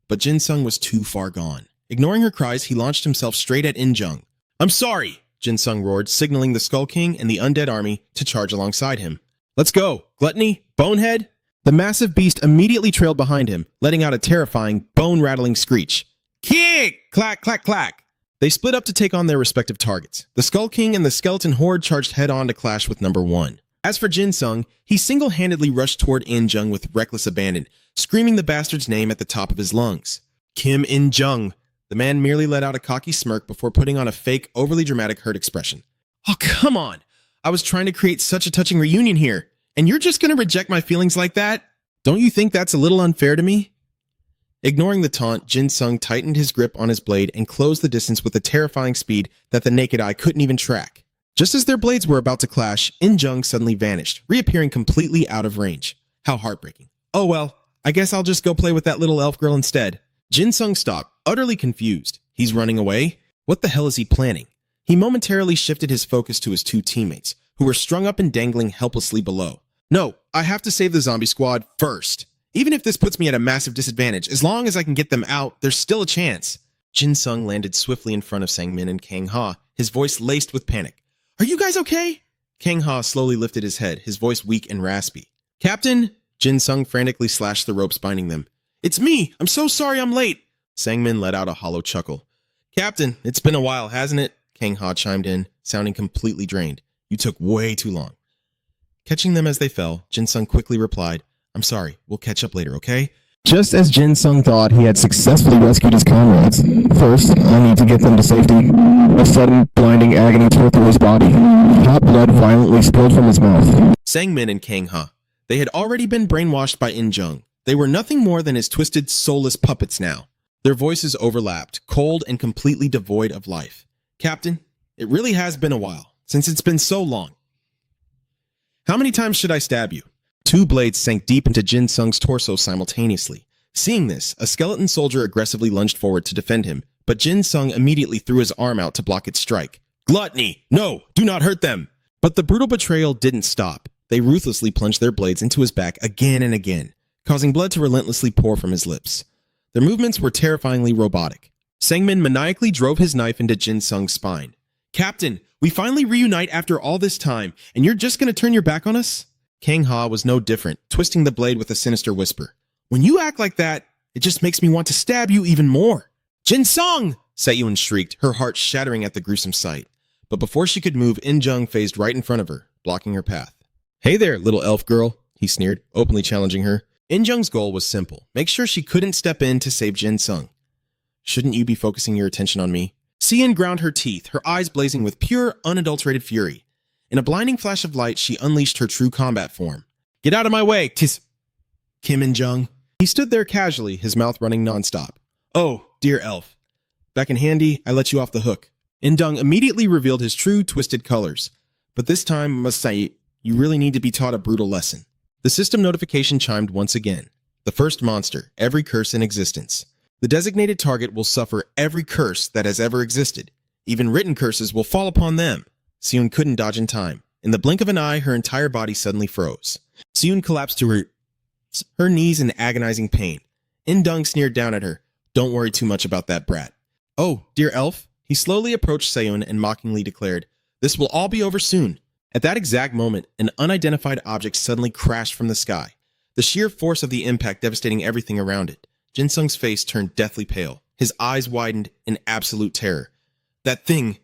But Jin Sung was too far gone. Ignoring her cries, he launched himself straight at In-jung. I'm sorry! Jin Sung roared, signaling the Skull King and the undead army to charge alongside him. Let's go, Gluttony, Bonehead! The massive beast immediately trailed behind him, letting out a terrifying, bone-rattling screech. Kick! Clack, clack, clack! They split up to take on their respective targets. The Skull King and the skeleton horde charged head-on to clash with number 1. As for Jin Sung, he single-handedly rushed toward In-jung with reckless abandon, screaming the bastard's name at the top of his lungs. Kim In-jung. The man merely let out a cocky smirk before putting on a fake, overly dramatic hurt expression. Oh, come on! I was trying to create such a touching reunion here, and you're just gonna reject my feelings like that? Don't you think that's a little unfair to me? Ignoring the taunt, Jin Sung tightened his grip on his blade and closed the distance with a terrifying speed that the naked eye couldn't even track. Just as their blades were about to clash, In-jung suddenly vanished, reappearing completely out of range. How heartbreaking. Oh well, I guess I'll just go play with that little elf girl instead. Jin-sung stopped, utterly confused. He's running away? What the hell is he planning? He momentarily shifted his focus to his two teammates, who were strung up and dangling helplessly below. No, I have to save the zombie squad first. Even if this puts me at a massive disadvantage, as long as I can get them out, there's still a chance. Jin-sung landed swiftly in front of Sang-min and Kang-ha, his voice laced with panic. Are you guys okay? Kang-ha slowly lifted his head, his voice weak and raspy. Captain? Jin-sung frantically slashed the ropes binding them. It's me! I'm so sorry I'm late! Sang-min let out a hollow chuckle. Captain, it's been a while, hasn't it? Kang-ha chimed in, sounding completely drained. You took way too long. Catching them as they fell, Jin-sung quickly replied, I'm sorry, we'll catch up later, okay?
Just as Jin-sung thought he had successfully rescued his comrades, first, I need to get them to safety. A sudden, blinding agony tore through his body. Hot blood violently spilled from his mouth.
Sang-min and Kang-ha. They had already been brainwashed by In-jung. They were nothing more than his twisted, soulless puppets now. Their voices overlapped, cold and completely devoid of life. Captain, it really has been a while, since it's been so long. How many times should I stab you? Two blades sank deep into Jin-sung's torso simultaneously. Seeing this, a skeleton soldier aggressively lunged forward to defend him, but Jin-sung immediately threw his arm out to block its strike. Gluttony! No! Do not hurt them! But the brutal betrayal didn't stop. They ruthlessly plunged their blades into his back again and again, causing blood to relentlessly pour from his lips. Their movements were terrifyingly robotic. Sang-min maniacally drove his knife into Jin-sung's spine. Captain, we finally reunite after all this time, and you're just gonna turn your back on us? Kang-ha was no different, twisting the blade with a sinister whisper. When you act like that, it just makes me want to stab you even more. Jin-sung! Se-yoon shrieked, her heart shattering at the gruesome sight. But before she could move, In-jung phased right in front of her, blocking her path. Hey there, little elf girl, he sneered, openly challenging her. In-jung's goal was simple. Make sure she couldn't step in to save Jin-sung. Shouldn't you be focusing your attention on me? Se-yoon ground her teeth, her eyes blazing with pure, unadulterated fury. In a blinding flash of light, she unleashed her true combat form. Get out of my way, Kim In-jung. He stood there casually, his mouth running nonstop. Oh, dear elf. Back in handy, I let you off the hook. In-jung immediately revealed his true, twisted colors. But this time, must say, you really need to be taught a brutal lesson. The system notification chimed once again. The first monster, every curse in existence. The designated target will suffer every curse that has ever existed. Even written curses will fall upon them. Se-yoon couldn't dodge in time. In the blink of an eye, her entire body suddenly froze. Se-yoon collapsed to her knees in agonizing pain. In-jung sneered down at her. Don't worry too much about that brat. Oh, dear elf. He slowly approached Se-yoon and mockingly declared, This will all be over soon. At that exact moment, an unidentified object suddenly crashed from the sky. The sheer force of the impact devastating everything around it. Jin-sung's face turned deathly pale. His eyes widened in absolute terror. That thing...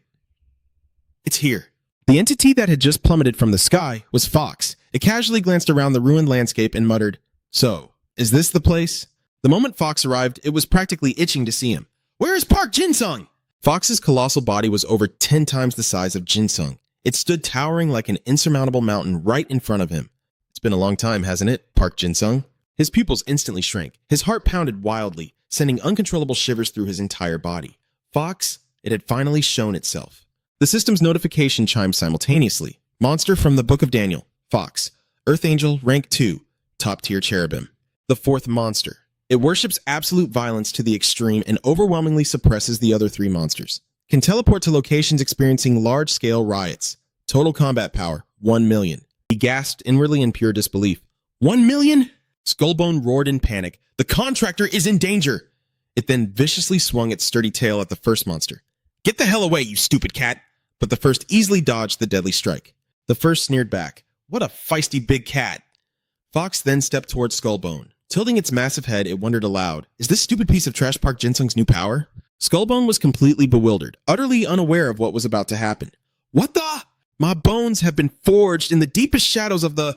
It's here. The entity that had just plummeted from the sky was Fox. It casually glanced around the ruined landscape and muttered, So, is this the place? The moment Fox arrived, it was practically itching to see him. Where is Park Jin-sung? Fox's colossal body was over 10 times the size of Jin-sung. It stood towering like an insurmountable mountain right in front of him. It's been a long time, hasn't it, Park Jin-sung? His pupils instantly shrank. His heart pounded wildly, sending uncontrollable shivers through his entire body. Fox, it had finally shown itself. The system's notification chimed simultaneously. Monster from the Book of Daniel. Fox. Earth Angel, rank 2. Top-tier cherubim. The fourth monster. It worships absolute violence to the extreme and overwhelmingly suppresses the other 3 monsters. Can teleport to locations experiencing large-scale riots. Total combat power, 1 million. He gasped inwardly in pure disbelief. 1 million? Skullbone roared in panic. The contractor is in danger! It then viciously swung its sturdy tail at the first monster. Get the hell away, you stupid cat! But the first easily dodged the deadly strike. The first sneered back. What a feisty big cat! Fox then stepped towards Skullbone. Tilting its massive head, it wondered aloud, is this stupid piece of trash Park Jin-sung's new power? Skullbone was completely bewildered, utterly unaware of what was about to happen. What the? My bones have been forged in the deepest shadows of the...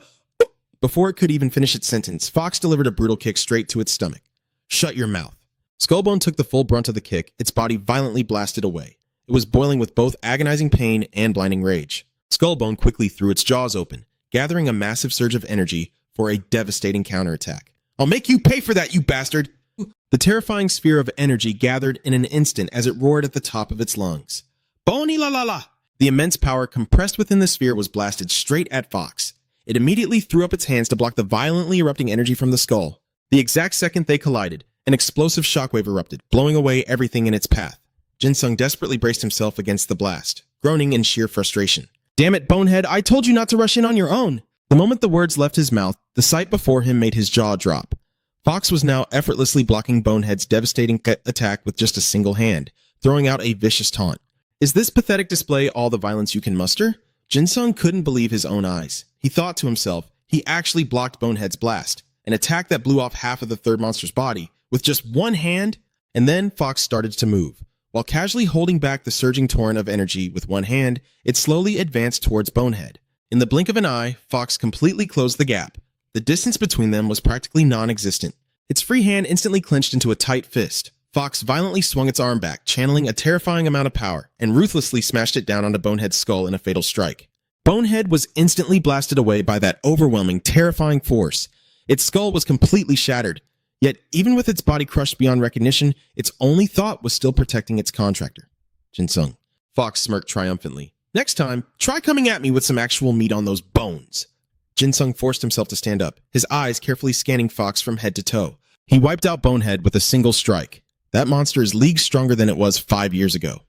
Before it could even finish its sentence, Fox delivered a brutal kick straight to its stomach. Shut your mouth. Skullbone took the full brunt of the kick, its body violently blasted away. It was boiling with both agonizing pain and blinding rage. Skullbone quickly threw its jaws open, gathering a massive surge of energy for a devastating counterattack. I'll make you pay for that, you bastard! The terrifying sphere of energy gathered in an instant as it roared at the top of its lungs. Boni la la la! The immense power compressed within the sphere was blasted straight at Fox. It immediately threw up its hands to block the violently erupting energy from the skull. The exact second they collided, an explosive shockwave erupted, blowing away everything in its path. Jin-sung desperately braced himself against the blast, groaning in sheer frustration. "Damn it, Bonehead, I told you not to rush in on your own!" The moment the words left his mouth, the sight before him made his jaw drop. Fox was now effortlessly blocking Bonehead's devastating attack with just a single hand, throwing out a vicious taunt. Is this pathetic display all the violence you can muster? Jin-sung couldn't believe his own eyes. He thought to himself, he actually blocked Bonehead's blast, an attack that blew off half of the third monster's body, with just one hand, and then Fox started to move. While casually holding back the surging torrent of energy with one hand, it slowly advanced towards Bonehead. In the blink of an eye, Fox completely closed the gap. The distance between them was practically non-existent. Its free hand instantly clenched into a tight fist. Fox violently swung its arm back, channeling a terrifying amount of power, and ruthlessly smashed it down onto Bonehead's skull in a fatal strike. Bonehead was instantly blasted away by that overwhelming, terrifying force. Its skull was completely shattered. Yet, even with its body crushed beyond recognition, its only thought was still protecting its contractor, Jin-sung. Fox smirked triumphantly. "Next time, try coming at me with some actual meat on those bones." Jin-sung forced himself to stand up, his eyes carefully scanning Fox from head to toe. He wiped out Bonehead with a single strike. That monster is leagues stronger than it was 5 years ago.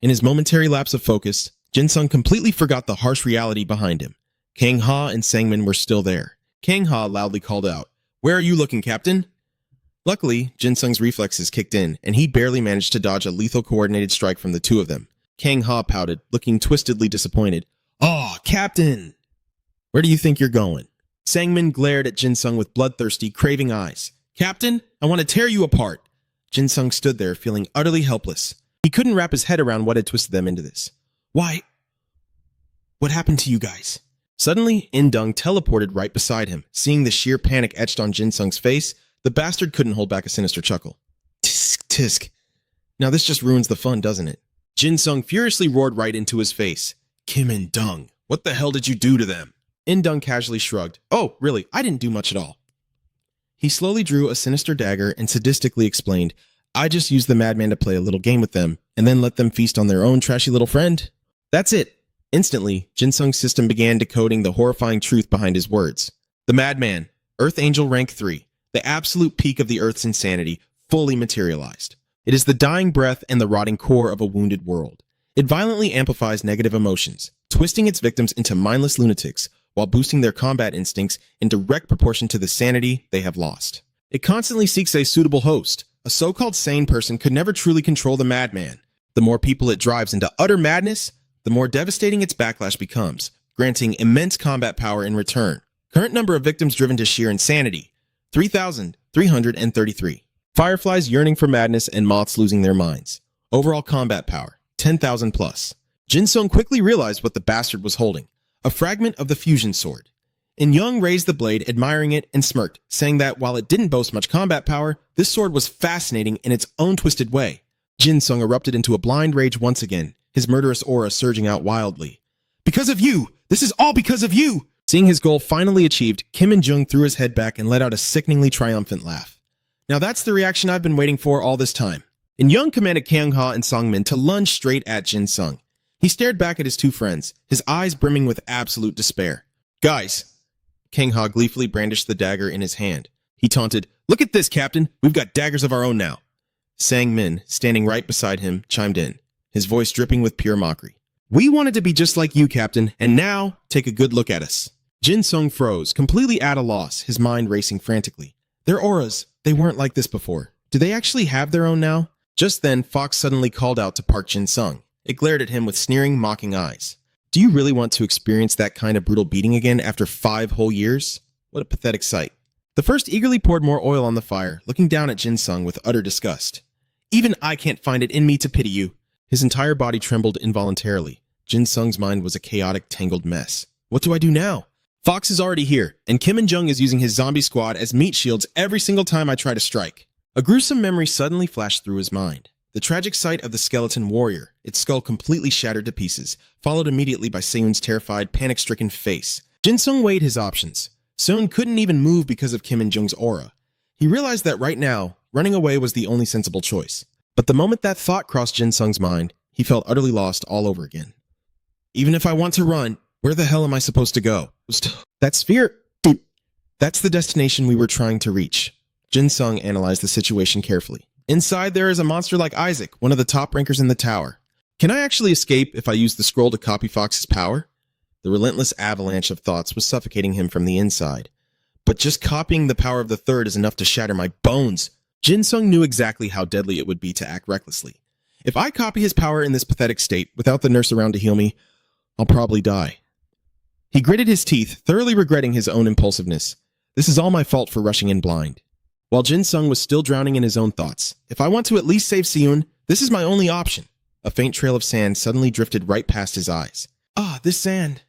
In his momentary lapse of focus, Jin-sung completely forgot the harsh reality behind him. Kang-ha and Sangmin were still there. Kang-ha loudly called out, "Where are you looking, Captain?" Luckily, Jin-sung's reflexes kicked in, and he barely managed to dodge a lethal coordinated strike from the two of them. Kang-ha pouted, looking twistedly disappointed. "Aw, Captain! Where do you think you're going?" Sangmin glared at Jin-sung with bloodthirsty, craving eyes. "Captain, I want to tear you apart!" Jin-sung stood there, feeling utterly helpless. He couldn't wrap his head around what had twisted them into this. "Why? What happened to you guys?" Suddenly, In-dung teleported right beside him. Seeing the sheer panic etched on Jin-sung's face, the bastard couldn't hold back a sinister chuckle. "Tisk, tisk. Now this just ruins the fun, doesn't it?" Jin-sung furiously roared right into his face. "Kim In-dung, what the hell did you do to them?" In-dung casually shrugged. "Oh, really, I didn't do much at all." He slowly drew a sinister dagger and sadistically explained, "I just used the madman to play a little game with them, and then let them feast on their own trashy little friend. That's it." Instantly, Jin-sung's system began decoding the horrifying truth behind his words. The madman, Earth Angel Rank 3, the absolute peak of the Earth's insanity, fully materialized. It is the dying breath and the rotting core of a wounded world. It violently amplifies negative emotions, twisting its victims into mindless lunatics, while boosting their combat instincts in direct proportion to the sanity they have lost. It constantly seeks a suitable host. A so-called sane person could never truly control the madman. The more people it drives into utter madness, the more devastating its backlash becomes, granting immense combat power in return. Current number of victims driven to sheer insanity, 3,333. Fireflies yearning for madness and moths losing their minds. Overall combat power, 10,000 plus. Jin-sung quickly realized what the bastard was holding, a fragment of the fusion sword. In-young raised the blade, admiring it, and smirked, saying that while it didn't boast much combat power, this sword was fascinating in its own twisted way. Jin-sung erupted into a blind rage once again, his murderous aura surging out wildly. "Because of you! This is all because of you!" Seeing his goal finally achieved, Kim In-jung threw his head back and let out a sickeningly triumphant laugh. "Now that's the reaction I've been waiting for all this time." In-young commanded Kang-ha and Sangmin to lunge straight at Jin-sung. He stared back at his two friends, his eyes brimming with absolute despair. "Guys!" Kang-ha gleefully brandished the dagger in his hand. He taunted, "Look at this, Captain! We've got daggers of our own now." Sangmin, standing right beside him, chimed in, his voice dripping with pure mockery. "We wanted to be just like you, Captain, and now, take a good look at us." Jin-sung froze, completely at a loss, his mind racing frantically. Their auras, they weren't like this before. Do they actually have their own now? Just then, Fox suddenly called out to Park Jin-sung. It glared at him with sneering, mocking eyes. "Do you really want to experience that kind of brutal beating again after 5 whole years? What a pathetic sight." The first eagerly poured more oil on the fire, looking down at Jin-sung with utter disgust. "Even I can't find it in me to pity you." His entire body trembled involuntarily. Jin-sung's mind was a chaotic, tangled mess. What do I do now? Fox is already here, and Kim In-jung is using his zombie squad as meat shields every single time I try to strike. A gruesome memory suddenly flashed through his mind. The tragic sight of the skeleton warrior, its skull completely shattered to pieces, followed immediately by Seun's terrified, panic-stricken face. Jin-sung weighed his options. Seun couldn't even move because of Kim In-jung's aura. He realized that right now, running away was the only sensible choice. But the moment that thought crossed Jin-sung's mind, He felt utterly lost all over again. Even if I want to run, where the hell am I supposed to go? That sphere... That's the destination we were trying to reach. Jin Sung analyzed the situation carefully. Inside there is a monster like Isaac, one of the top rankers in the tower. Can I actually escape if I use the scroll to copy Fox's power? The relentless avalanche of thoughts was suffocating him from the inside. But just copying the power of the third is enough to shatter my bones. Jin Sung knew exactly how deadly it would be to act recklessly. If I copy his power in this pathetic state, without the nurse around to heal me, I'll probably die. He gritted his teeth, thoroughly regretting his own impulsiveness. This is all my fault for rushing in blind. While Jin Sung was still drowning in his own thoughts, if I want to at least save Seun, this is my only option. A faint trail of sand suddenly drifted right past his eyes. Ah, this sand.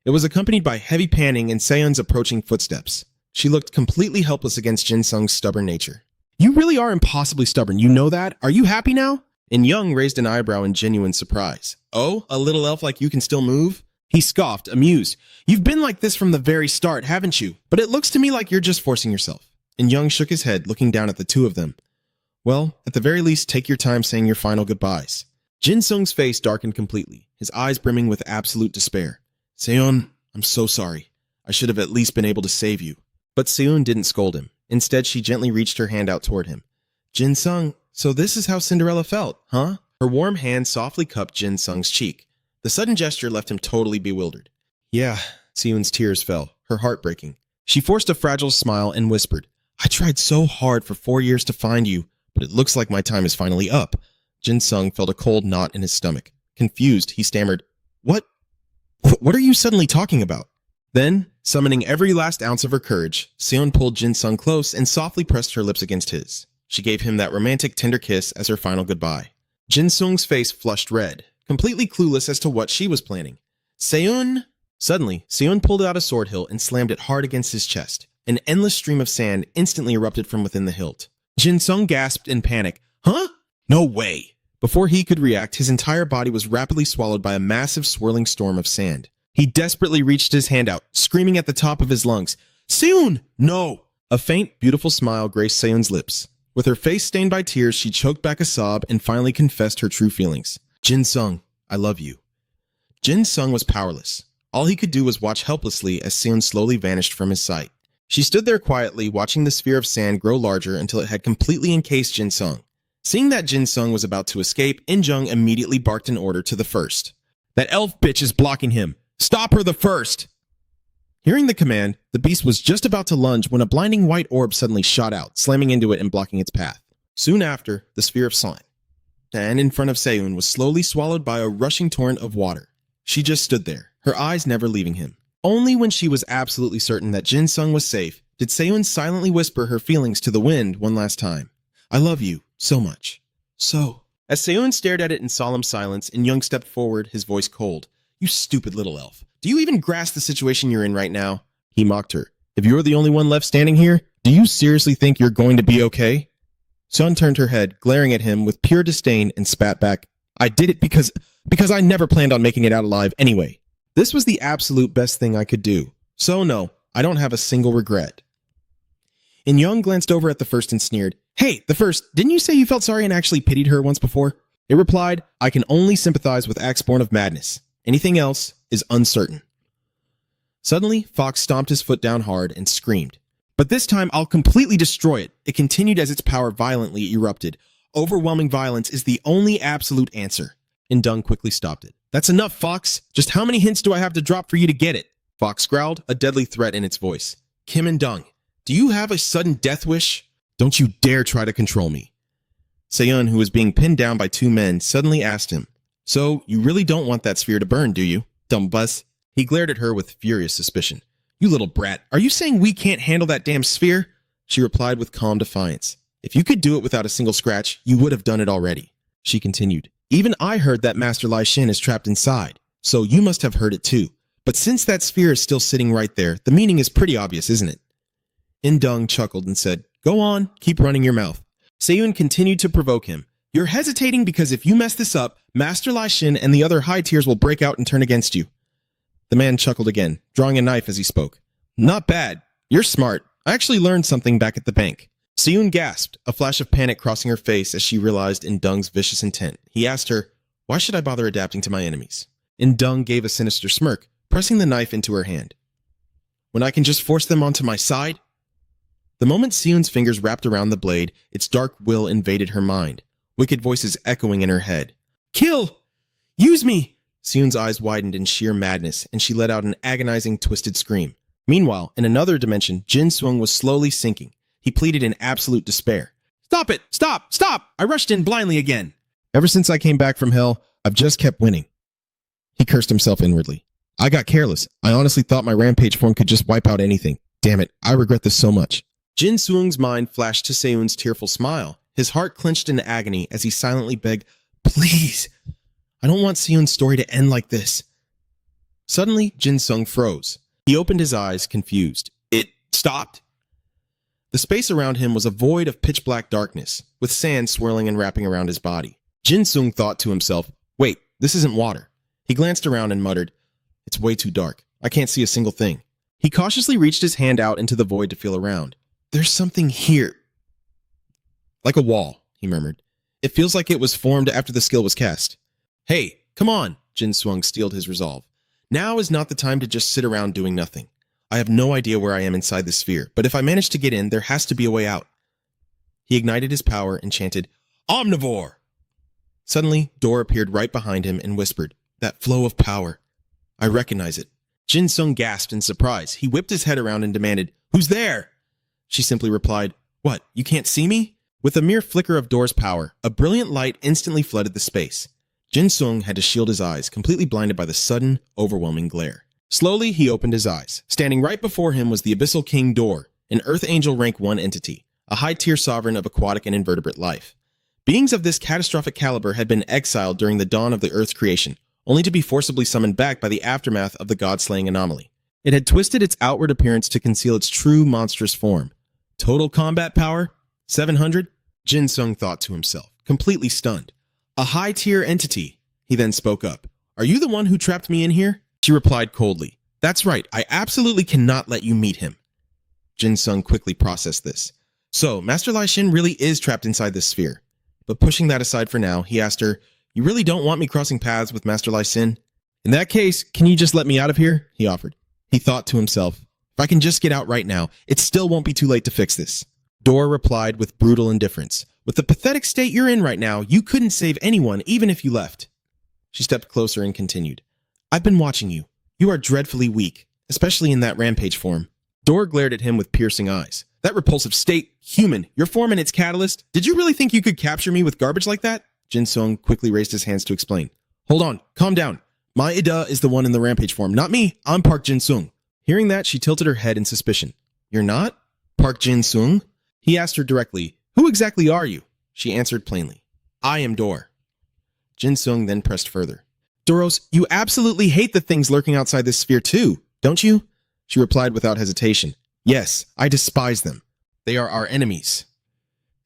It was accompanied by heavy panning and Seon's approaching footsteps. She looked completely helpless against Jin Sung's stubborn nature. You really are impossibly stubborn, you know that? Are you happy now? In Young raised an eyebrow in genuine surprise. Oh, a little elf like you can still move? He scoffed, amused. You've been like this from the very start, haven't you? But it looks to me like you're just forcing yourself. And Young shook his head, looking down at the two of them. Well, at the very least, take your time saying your final goodbyes. Jin Sung's face darkened completely, his eyes brimming with absolute despair. Seon, I'm so sorry. I should have at least been able to save you. But Seon didn't scold him. Instead, she gently reached her hand out toward him. Jin Sung, so this is how Cinderella felt, huh? Her warm hand softly cupped Jin Sung's cheek. The sudden gesture left him totally bewildered. Yeah, Seon's tears fell, her heart breaking. She forced a fragile smile and whispered, I tried so hard for 4 years to find you, but it looks like my time is finally up. Jin Sung felt a cold knot in his stomach. Confused, he stammered, What are you suddenly talking about? Then, summoning every last ounce of her courage, Seon pulled Jin Sung close and softly pressed her lips against his. She gave him that romantic, tender kiss as her final goodbye. Jin Sung's face flushed red, completely clueless as to what she was planning. Seon! Suddenly, Seon pulled out a sword hilt and slammed it hard against his chest. An endless stream of sand instantly erupted from within the hilt. Jin Sung gasped in panic. Huh? No way! Before he could react, his entire body was rapidly swallowed by a massive swirling storm of sand. He desperately reached his hand out, screaming at the top of his lungs, Seon! No! A faint, beautiful smile graced Seon's lips. With her face stained by tears, she choked back a sob and finally confessed her true feelings. Jin Sung, I love you. Jin Sung was powerless. All he could do was watch helplessly as Seon slowly vanished from his sight. She stood there quietly, watching the sphere of sand grow larger until it had completely encased Jin Sung. Seeing that Jin Sung was about to escape, In Jung immediately barked an order to the first. That elf bitch is blocking him! Stop her the first! Hearing the command, the beast was just about to lunge when a blinding white orb suddenly shot out, slamming into it and blocking its path. Soon after, the sphere of sand in front of Seon was slowly swallowed by a rushing torrent of water. She just stood there, her eyes never leaving him. Only when she was absolutely certain that Jin Sung was safe did Seon silently whisper her feelings to the wind one last time. I love you so much. So, as Seon stared at it in solemn silence and Young stepped forward, his voice cold. You stupid little elf. Do you even grasp the situation you're in right now? He mocked her. If you're the only one left standing here, do you seriously think you're going to be okay? Seon turned her head, glaring at him with pure disdain and spat back. I did it because I never planned on making it out alive anyway. This was the absolute best thing I could do. So no, I don't have a single regret. And Young glanced over at the first and sneered. Hey, the first, didn't you say you felt sorry and actually pitied her once before? It replied, I can only sympathize with acts born of madness. Anything else is uncertain. Suddenly, Fox stomped his foot down hard and screamed. But this time, I'll completely destroy it. It continued as its power violently erupted. Overwhelming violence is the only absolute answer. And Dung quickly stopped it. That's enough, Fox. Just how many hints do I have to drop for you to get it? Fox growled, a deadly threat in its voice. Kim and Dung, do you have a sudden death wish? Don't you dare try to control me. Seon, who was being pinned down by two men, suddenly asked him, So, you really don't want that sphere to burn, do you? Dumb buzz. He glared at her with furious suspicion. You little brat, are you saying we can't handle that damn sphere? She replied with calm defiance. If you could do it without a single scratch, you would have done it already. She continued. Even I heard that Master Lai Shin is trapped inside, so you must have heard it too. But since that sphere is still sitting right there, the meaning is pretty obvious, isn't it? Indung chuckled and said, Go on, keep running your mouth. Seon continued to provoke him. You're hesitating because if you mess this up, Master Lai Shin and the other high tiers will break out and turn against you. The man chuckled again, drawing a knife as he spoke. Not bad. You're smart. I actually learned something back at the bank. Seun gasped, a flash of panic crossing her face as she realized Indung's vicious intent. He asked her, "Why should I bother adapting to my enemies?" Indung gave a sinister smirk, pressing the knife into her hand. "When I can just force them onto my side?" The moment Seun's fingers wrapped around the blade, its dark will invaded her mind, wicked voices echoing in her head. "Kill! Use me!" Seun's eyes widened in sheer madness, and she let out an agonizing, twisted scream. Meanwhile, in another dimension, Jin Seung was slowly sinking. He pleaded in absolute despair. "Stop it! Stop! Stop! I rushed in blindly again."
Ever since I came back from hell, I've just kept winning. He cursed himself inwardly. I got careless. I honestly thought my rampage form could just wipe out anything. Damn it, I regret this so much.
Jin Seung's mind flashed to Seun's tearful smile. His heart clenched in agony as he silently begged, "Please, I don't want Seun's story to end like this." Suddenly, Jin Seung froze. He opened his eyes, confused. It stopped. The space around him was a void of pitch-black darkness, with sand swirling and wrapping around his body. Jin Seung thought to himself, "Wait, this isn't water." He glanced around and muttered, "It's way too dark. I can't see a single thing." He cautiously reached his hand out into the void to feel around. "There's something here." "Like a wall," he murmured. "It feels like it was formed after the skill was cast." "Hey, come on," Jin Seung steeled his resolve. "Now is not the time to just sit around doing nothing. I have no idea where I am inside this sphere, but if I manage to get in, there has to be a way out." He ignited his power and chanted, "Omnivore!" Suddenly, Dor appeared right behind him and whispered, "That flow of power. I recognize it." Jin Seung gasped in surprise. He whipped his head around and demanded, "Who's there?" She simply replied, "What, you can't see me?" With a mere flicker of Dor's power, a brilliant light instantly flooded the space. Jin Seung had to shield his eyes, completely blinded by the sudden, overwhelming glare. Slowly, he opened his eyes. Standing right before him was the Abyssal King Dor, an Earth Angel rank 1 entity, a high-tier sovereign of aquatic and invertebrate life. Beings of this catastrophic caliber had been exiled during the dawn of the Earth's creation, only to be forcibly summoned back by the aftermath of the god-slaying anomaly. It had twisted its outward appearance to conceal its true monstrous form. Total combat power? 700? Jin Seung thought to himself, completely stunned. "A high-tier entity," he then spoke up. "Are you the one who trapped me in here?" She replied coldly, "That's right, I absolutely cannot let you meet him." Jin Seung quickly processed this. So, Master Lai Xin really is trapped inside this sphere. But pushing that aside for now, he asked her, "You really don't want me crossing paths with Master Lai Xin?" "In that case, can you just let me out of here?" he offered. He thought to himself, "If I can just get out right now, it still won't be too late to fix this." Dor replied with brutal indifference, "With the pathetic state you're in right now, you couldn't save anyone even if you left." She stepped closer and continued, "I've been watching you. You are dreadfully weak, especially in that rampage form." Dor glared at him with piercing eyes. "That repulsive state, human, your form and its catalyst, did you really think you could capture me with garbage like that?" Jin Seung quickly raised his hands to explain. "Hold on, calm down. My Ida is the one in the rampage form, not me. I'm Park Jin Seung." Hearing that, she tilted her head in suspicion. "You're not? Park Jin Seung?" He asked her directly, "Who exactly are you?" She answered plainly, "I am Dor." Jin Seung then pressed further. "Doros, you absolutely hate the things lurking outside this sphere too, don't you?" She replied without hesitation, "Yes, I despise them. They are our enemies."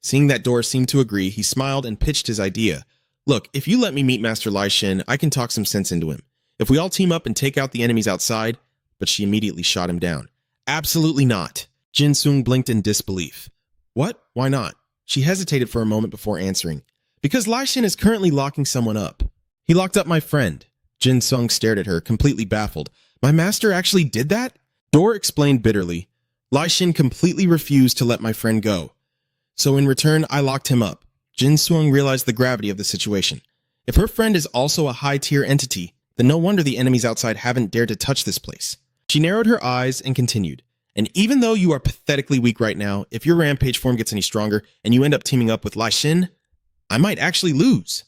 Seeing that Dor seemed to agree, he smiled and pitched his idea. "Look, if you let me meet Master Lai Xin, I can talk some sense into him. If we all team up and take out the enemies outside..." But she immediately shot him down. "Absolutely not." Jin Seung blinked in disbelief. "What? Why not?" She hesitated for a moment before answering. "Because Lai Xin is currently locking someone up." "He locked up my friend." Jin Seung stared at her, completely baffled. "My master actually did that?" Dor explained bitterly. "Lai Xin completely refused to let my friend go. So in return, I locked him up." Jin Seung realized the gravity of the situation. If her friend is also a high-tier entity, then no wonder the enemies outside haven't dared to touch this place. She narrowed her eyes and continued, "And even though you are pathetically weak right now, if your rampage form gets any stronger and you end up teaming up with Lai Xin, I might actually lose."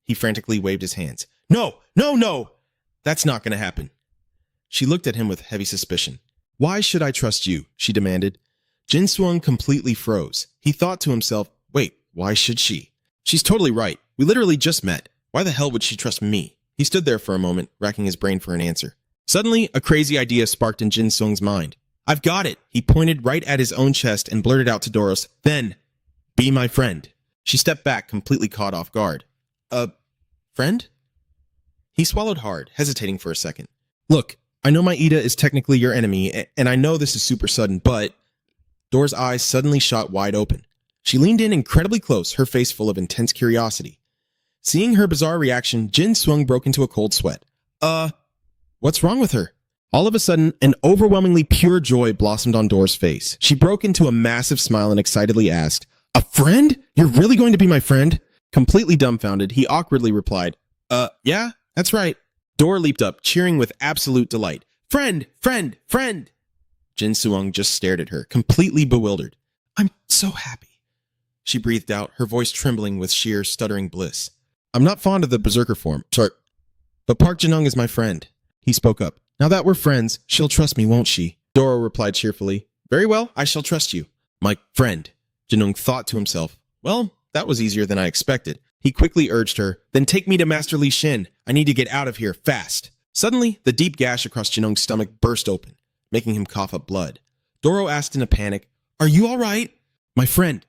He frantically waved his hands. "No, no, no! That's not going to happen." She looked at him with heavy suspicion. "Why should I trust you?" she demanded. Jin Seung completely froze. He thought to himself, "Wait, why should she? She's totally right. We literally just met. Why the hell would she trust me?" He stood there for a moment, racking his brain for an answer. Suddenly, a crazy idea sparked in Jin Seung's mind. "I've got it!" He pointed right at his own chest and blurted out to Doros, "Then, be my friend." She stepped back, completely caught off guard. Friend?" He swallowed hard, hesitating for a second. "Look, I know my Ida is technically your enemy, and I know this is super sudden, but..." Dora's eyes suddenly shot wide open. She leaned in incredibly close, her face full of intense curiosity. Seeing her bizarre reaction, Jin Swung broke into a cold sweat. What's wrong with her? All of a sudden, an overwhelmingly pure joy blossomed on Dora's face. She broke into a massive smile and excitedly asked, "A friend? You're really going to be my friend?" Completely dumbfounded, he awkwardly replied, yeah, that's right." Dora leaped up, cheering with absolute delight. "Friend, friend, friend!" Jin Suong just stared at her, completely bewildered. "I'm so happy," she breathed out, her voice trembling with sheer stuttering bliss. "I'm not fond of the berserker form, sorry, but Park Jinung is my friend." He spoke up. "Now that we're friends, she'll trust me, won't she?" Dora replied cheerfully. "Very well, I shall trust you." "My friend," Jinung thought to himself. Well, that was easier than I expected. He quickly urged her, "Then take me to Master Li Xin. I need to get out of here, fast." Suddenly, the deep gash across Jinung's stomach burst open, making him cough up blood. Doro asked in a panic, "Are you all right?" "My friend."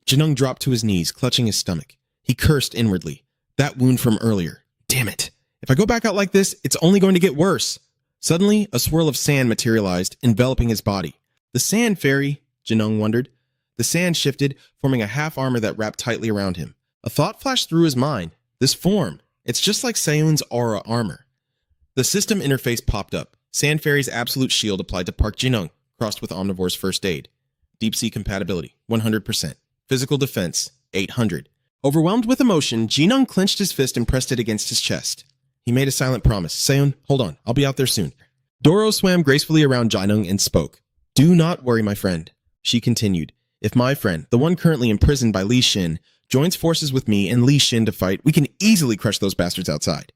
Jinung dropped to his knees, clutching his stomach. He cursed inwardly. That wound from earlier. Damn it. If I go back out like this, it's only going to get worse. Suddenly, a swirl of sand materialized, enveloping his body. The sand fairy, Jinung wondered. The sand shifted, forming a half armor that wrapped tightly around him. A thought flashed through his mind. This form, it's just like Seun's aura armor. The system interface popped up. Sand Fairy's absolute shield applied to Park Jinung, crossed with Omnivore's first aid. Deep sea compatibility, 100%. Physical defense, 800. Overwhelmed with emotion, Jinung clenched his fist and pressed it against his chest. He made a silent promise. "Seun, hold on. I'll be out there soon." Doro swam gracefully around Jinung and spoke. "Do not worry, my friend." She continued. "If my friend, the one currently imprisoned by Li Xin, joins forces with me and Li Xin to fight, we can easily crush those bastards outside."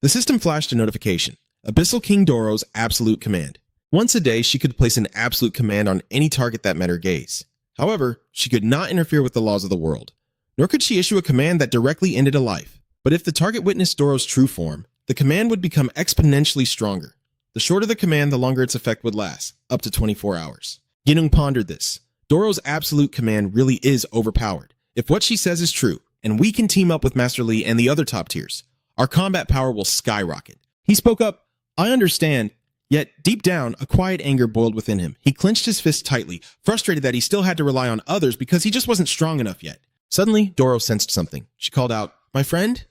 The system flashed a notification. Abyssal King Doro's absolute command. Once a day, she could place an absolute command on any target that met her gaze. However, she could not interfere with the laws of the world, nor could she issue a command that directly ended a life. But if the target witnessed Doro's true form, the command would become exponentially stronger. The shorter the command, the longer its effect would last, up to 24 hours. Jinung pondered this. Doro's absolute command really is overpowered. If what she says is true, and we can team up with Master Li and the other top tiers, our combat power will skyrocket. He spoke up. "I understand." Yet, deep down, a quiet anger boiled within him. He clenched his fist tightly, frustrated that he still had to rely on others because he just wasn't strong enough yet. Suddenly, Doro sensed something. She called out, "My friend?"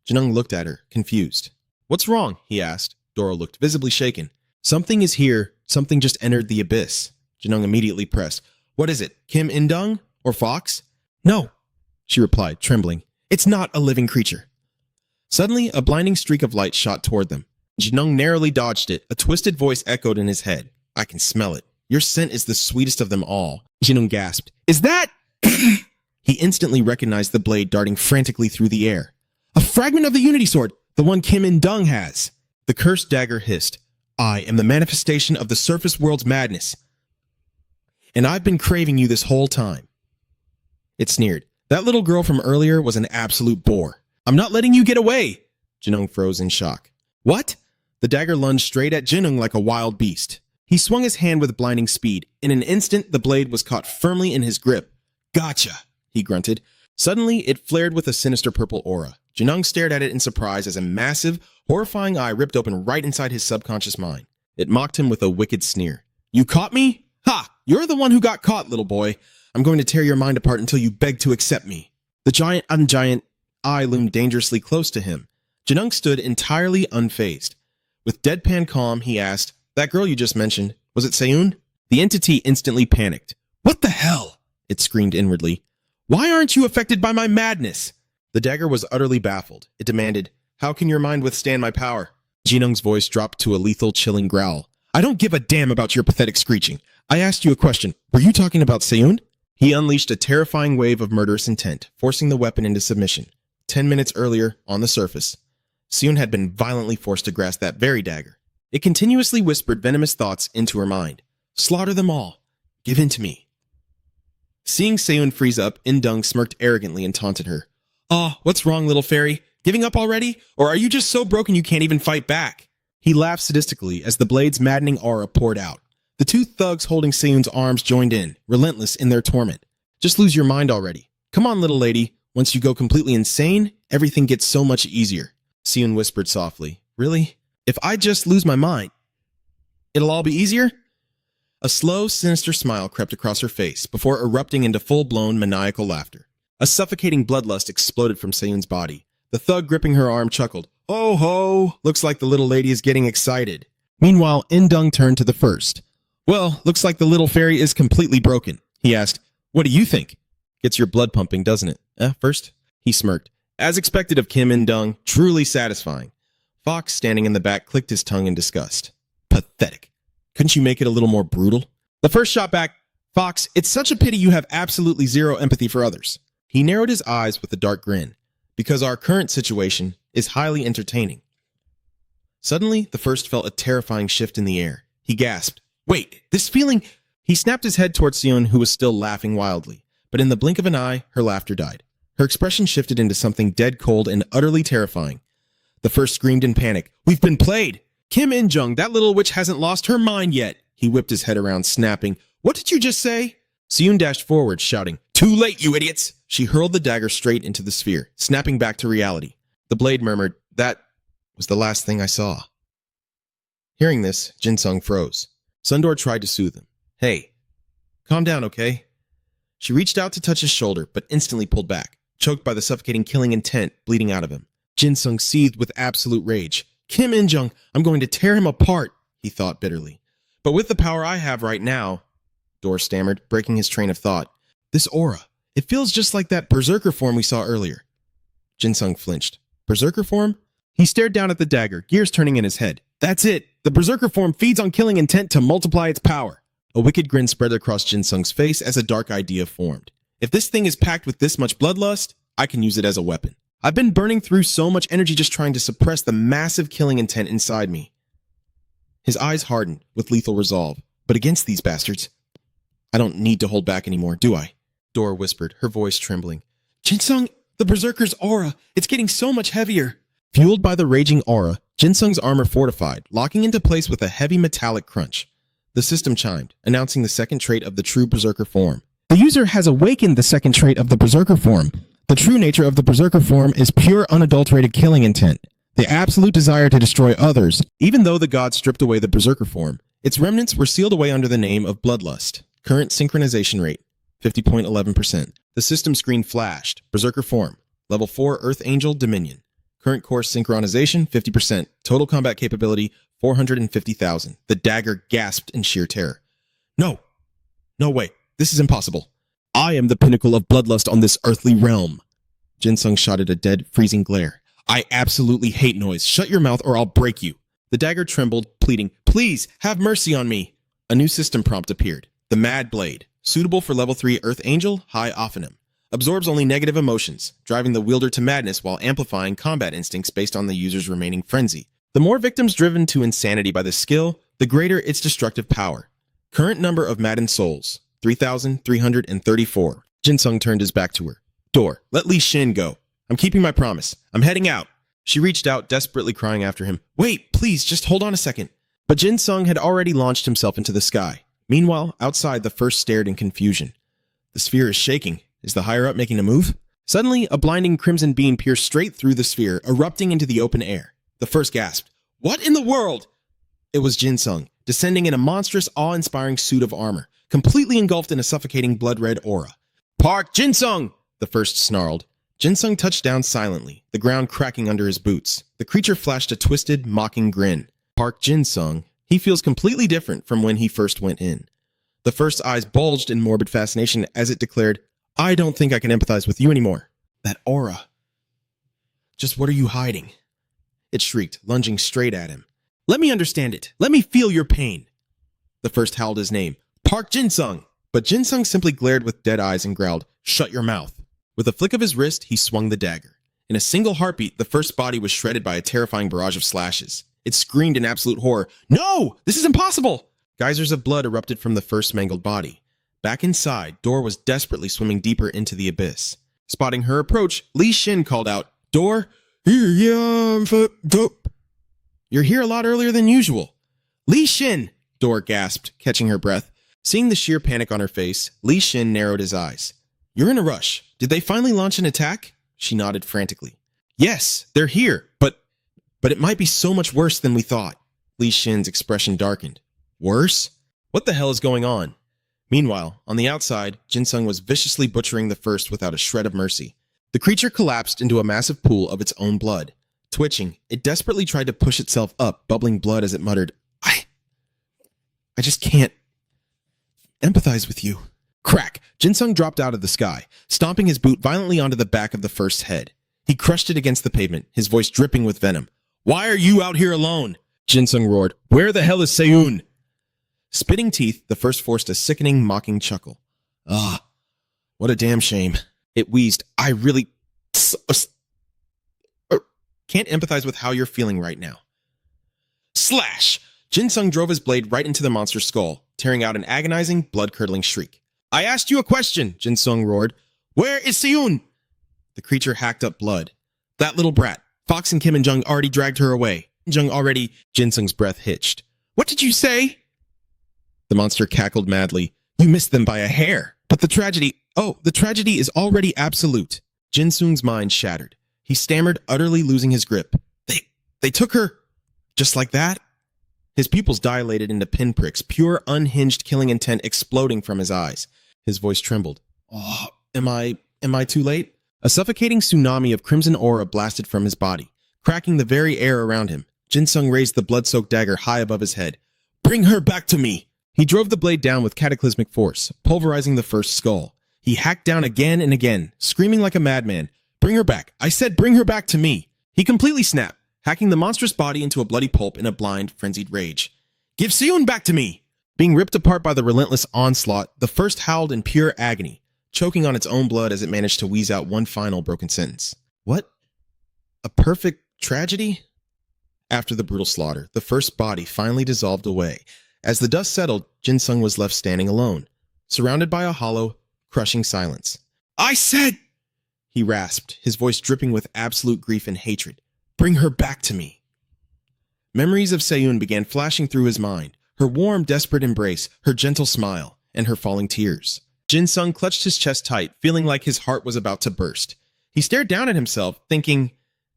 Jinung looked at her, confused. "What's wrong?" he asked. Doro looked visibly shaken. "Something is here. Something just entered the abyss." Jinung immediately pressed. "What is it? Kim Indung? Or Fox?" "No," she replied, trembling. "It's not a living creature." Suddenly, a blinding streak of light shot toward them. Jinung narrowly dodged it. A twisted voice echoed in his head. "I can smell it. Your scent is the sweetest of them all." Jinung gasped. "Is that—" He instantly recognized the blade darting frantically through the air. "A fragment of the Unity Sword, the one Kim Indung has." The cursed dagger hissed. "I am the manifestation of the surface world's madness, and I've been craving you this whole time." It sneered. "That little girl from earlier was an absolute bore. I'm not letting you get away." Jinung froze in shock. "What?" The dagger lunged straight at Jinung like a wild beast. He swung his hand with blinding speed. In an instant, the blade was caught firmly in his grip. "Gotcha," he grunted. Suddenly, it flared with a sinister purple aura. Jinung stared at it in surprise as a massive, horrifying eye ripped open right inside his subconscious mind. It mocked him with a wicked sneer. "You caught me? Ha! You're the one who got caught, little boy. I'm going to tear your mind apart until you beg to accept me." The giant eye loomed dangerously close to him. Jinung stood entirely unfazed. With deadpan calm, he asked, "That girl you just mentioned, was it Seun?" The entity instantly panicked. "What the hell?" it screamed inwardly. "Why aren't you affected by my madness?" The dagger was utterly baffled. It demanded, "How can your mind withstand my power?" Jinung's voice dropped to a lethal, chilling growl. "I don't give a damn about your pathetic screeching. I asked you a question. Were you talking about Seun?" He unleashed a terrifying wave of murderous intent, forcing the weapon into submission. 10 minutes earlier, on the surface, Seun had been violently forced to grasp that very dagger. It continuously whispered venomous thoughts into her mind. "Slaughter them all. Give in to me." Seeing Seun freeze up, Indung smirked arrogantly and taunted her. "Aw, what's wrong, little fairy? Giving up already? Or are you just so broken you can't even fight back?" He laughed sadistically as the blade's maddening aura poured out. The two thugs holding Seun's arms joined in, relentless in their torment. "Just lose your mind already. Come on, little lady. Once you go completely insane, everything gets so much easier." Seun whispered softly. "Really? If I just lose my mind, it'll all be easier?" A slow, sinister smile crept across her face before erupting into full-blown maniacal laughter. A suffocating bloodlust exploded from Seiyun's body. The thug gripping her arm chuckled. "Oh ho! Looks like the little lady is getting excited."
Meanwhile, Indung turned to the first.
"Well, looks like the little fairy is completely broken," he asked. "What do you think?" "Gets your blood pumping, doesn't it? First?" He smirked. As expected of Kim In-dung, truly satisfying. Fox, standing in the back, clicked his tongue in disgust. "Pathetic. Couldn't you make it a little more brutal?" The first shot back, "Fox, it's such a pity you have absolutely zero empathy for others." He narrowed his eyes with a dark grin. "Because our current situation is highly entertaining." Suddenly, the first felt a terrifying shift in the air. He gasped. "Wait, this feeling—" He snapped his head towards Seiyun, who was still laughing wildly. But in the blink of an eye, her laughter died. Her expression shifted into something dead cold and utterly terrifying. The first screamed in panic. "We've been played! Kim In-jung, that little witch hasn't lost her mind yet!" He whipped his head around, snapping. "What did you just say?" Seiyun dashed forward, shouting, "Too late, you idiots!" She hurled the dagger straight into the sphere, snapping back to reality. The blade murmured, "That was the last thing I saw." Hearing this, Jin-sung froze. Sundor tried to soothe him. "Hey, calm down, okay?" She reached out to touch his shoulder, but instantly pulled back, choked by the suffocating killing intent bleeding out of him. Jin-sung seethed with absolute rage. "Kim In-jung, I'm going to tear him apart," he thought bitterly. "But with the power I have right now," Dor stammered, breaking his train of thought. "This aura, it feels just like that berserker form we saw earlier." Jin-sung flinched. "Berserker form?" He stared down at the dagger, gears turning in his head. "That's it! The berserker form feeds on killing intent to multiply its power." A wicked grin spread across Jin-sung's face as a dark idea formed. "If this thing is packed with this much bloodlust, I can use it as a weapon. I've been burning through so much energy just trying to suppress the massive killing intent inside me." His eyes hardened with lethal resolve. "But against these bastards, I don't need to hold back anymore, do I?" Dora whispered, her voice trembling. "Jin-sung, the berserker's aura, it's getting so much heavier." Fueled by the raging aura, Jin-sung's armor fortified, locking into place with a heavy metallic crunch. The system chimed, announcing the second trait of the true berserker form.
The user has awakened the second trait of the berserker form. The true nature of the berserker form is pure unadulterated killing intent, the absolute desire to destroy others.
Even though the gods stripped away the berserker form, its remnants were sealed away under the name of bloodlust. Current synchronization rate, 50.11%. The system screen flashed. Berserker form, level 4 Earth Angel Dominion. Current course synchronization, 50%. Total combat capability, 450,000. The dagger gasped in sheer terror. No way. This is impossible. I am the pinnacle of bloodlust on this earthly realm." Jin-sung shot at a dead, freezing glare. "I absolutely hate noise. Shut your mouth or I'll break you." The dagger trembled, pleading, "Please, have mercy on me." A new system prompt appeared. The Mad Blade. Suitable for level 3 Earth Angel, High Ophanim. Absorbs only negative emotions, driving the wielder to madness while amplifying combat instincts based on the user's remaining frenzy. The more victims driven to insanity by this skill, the greater its destructive power. Current number of maddened souls, 3,334. Jin-sung turned his back to her. "Dor, let Li Shin go. I'm keeping my promise. I'm heading out." She reached out, desperately crying after him. "Wait, please, just hold on a second." But Jin-sung had already launched himself into the sky. Meanwhile, outside, the first stared in confusion. The sphere is shaking. Is the higher-up making a move? Suddenly, a blinding crimson beam pierced straight through the sphere, erupting into the open air. The first gasped. "What in the world?" It was Jin-sung, descending in a monstrous, awe-inspiring suit of armor, completely engulfed in a suffocating blood-red aura. "Park Jin-sung!" the first snarled. Jin-sung touched down silently, the ground cracking under his boots. The creature flashed a twisted, mocking grin. Park Jin-sung. He feels completely different from when he first went in. The first's eyes bulged in morbid fascination as it declared, "I don't think I can empathize with you anymore. That aura. Just what are you hiding?" It shrieked, lunging straight at him. "Let me understand it. Let me feel your pain." The first howled his name. "Park Jin-sung!" But Jin-sung simply glared with dead eyes and growled, "Shut your mouth." With a flick of his wrist, he swung the dagger. In a single heartbeat, the first body was shredded by a terrifying barrage of slashes. It screamed in absolute horror. "No! This is impossible!" Geysers of blood erupted from the first mangled body. Back inside, Dor was desperately swimming deeper into the abyss. Spotting her approach, Li Shin called out, "Dor, you're here a lot earlier than usual." "Li Shin!" Dor gasped, catching her breath. Seeing the sheer panic on her face, Li Shin narrowed his eyes. "You're in a rush. Did they finally launch an attack?" She nodded frantically. "Yes, they're here, but it might be so much worse than we thought." Li Shin's expression darkened. "Worse? What the hell is going on? Meanwhile, on the outside, Jinsung was viciously butchering the first without a shred of mercy. The creature collapsed into a massive pool of its own blood. Twitching, it desperately tried to push itself up, bubbling blood as it muttered, I just can't empathize with you. Crack! Jinsung dropped out of the sky, stomping his boot violently onto the back of the first's head. He crushed it against the pavement, his voice dripping with venom. Why are you out here alone? Jinsung roared. Where the hell is Seiyun? Spitting teeth, the first forced a sickening, mocking chuckle. Ah, what a damn shame. It wheezed. I really can't empathize with how you're feeling right now. Slash! Jinsung drove his blade right into the monster's skull, tearing out an agonizing, blood-curdling shriek. I asked you a question, Jinsung roared. Where is Seiyun? The creature hacked up blood. That little brat. Fox and Kim and Jung already dragged her away. Jinsung's breath hitched. What did you say? The monster cackled madly. You missed them by a hair. But the tragedy is already absolute. Jinsung's mind shattered. He stammered, utterly losing his grip. They took her just like that? His pupils dilated into pinpricks, pure unhinged killing intent exploding from his eyes. His voice trembled. Oh, am I too late? A suffocating tsunami of crimson aura blasted from his body, cracking the very air around him. Jinsung raised the blood-soaked dagger high above his head. Bring her back to me! He drove the blade down with cataclysmic force, pulverizing the first skull. He hacked down again and again, screaming like a madman. Bring her back! I said bring her back to me! He completely snapped, hacking the monstrous body into a bloody pulp in a blind, frenzied rage. Give Seiyun back to me! Being ripped apart by the relentless onslaught, the first howled in pure agony, choking on its own blood as it managed to wheeze out one final broken sentence. What? A perfect tragedy? After the brutal slaughter, the first body finally dissolved away. As the dust settled, Jinsung was left standing alone, surrounded by a hollow, crushing silence. I said, he rasped, his voice dripping with absolute grief and hatred. Bring her back to me. Memories of Seiyun began flashing through his mind, her warm, desperate embrace, her gentle smile, and her falling tears. Jinsung clutched his chest tight, feeling like his heart was about to burst. He stared down at himself, thinking,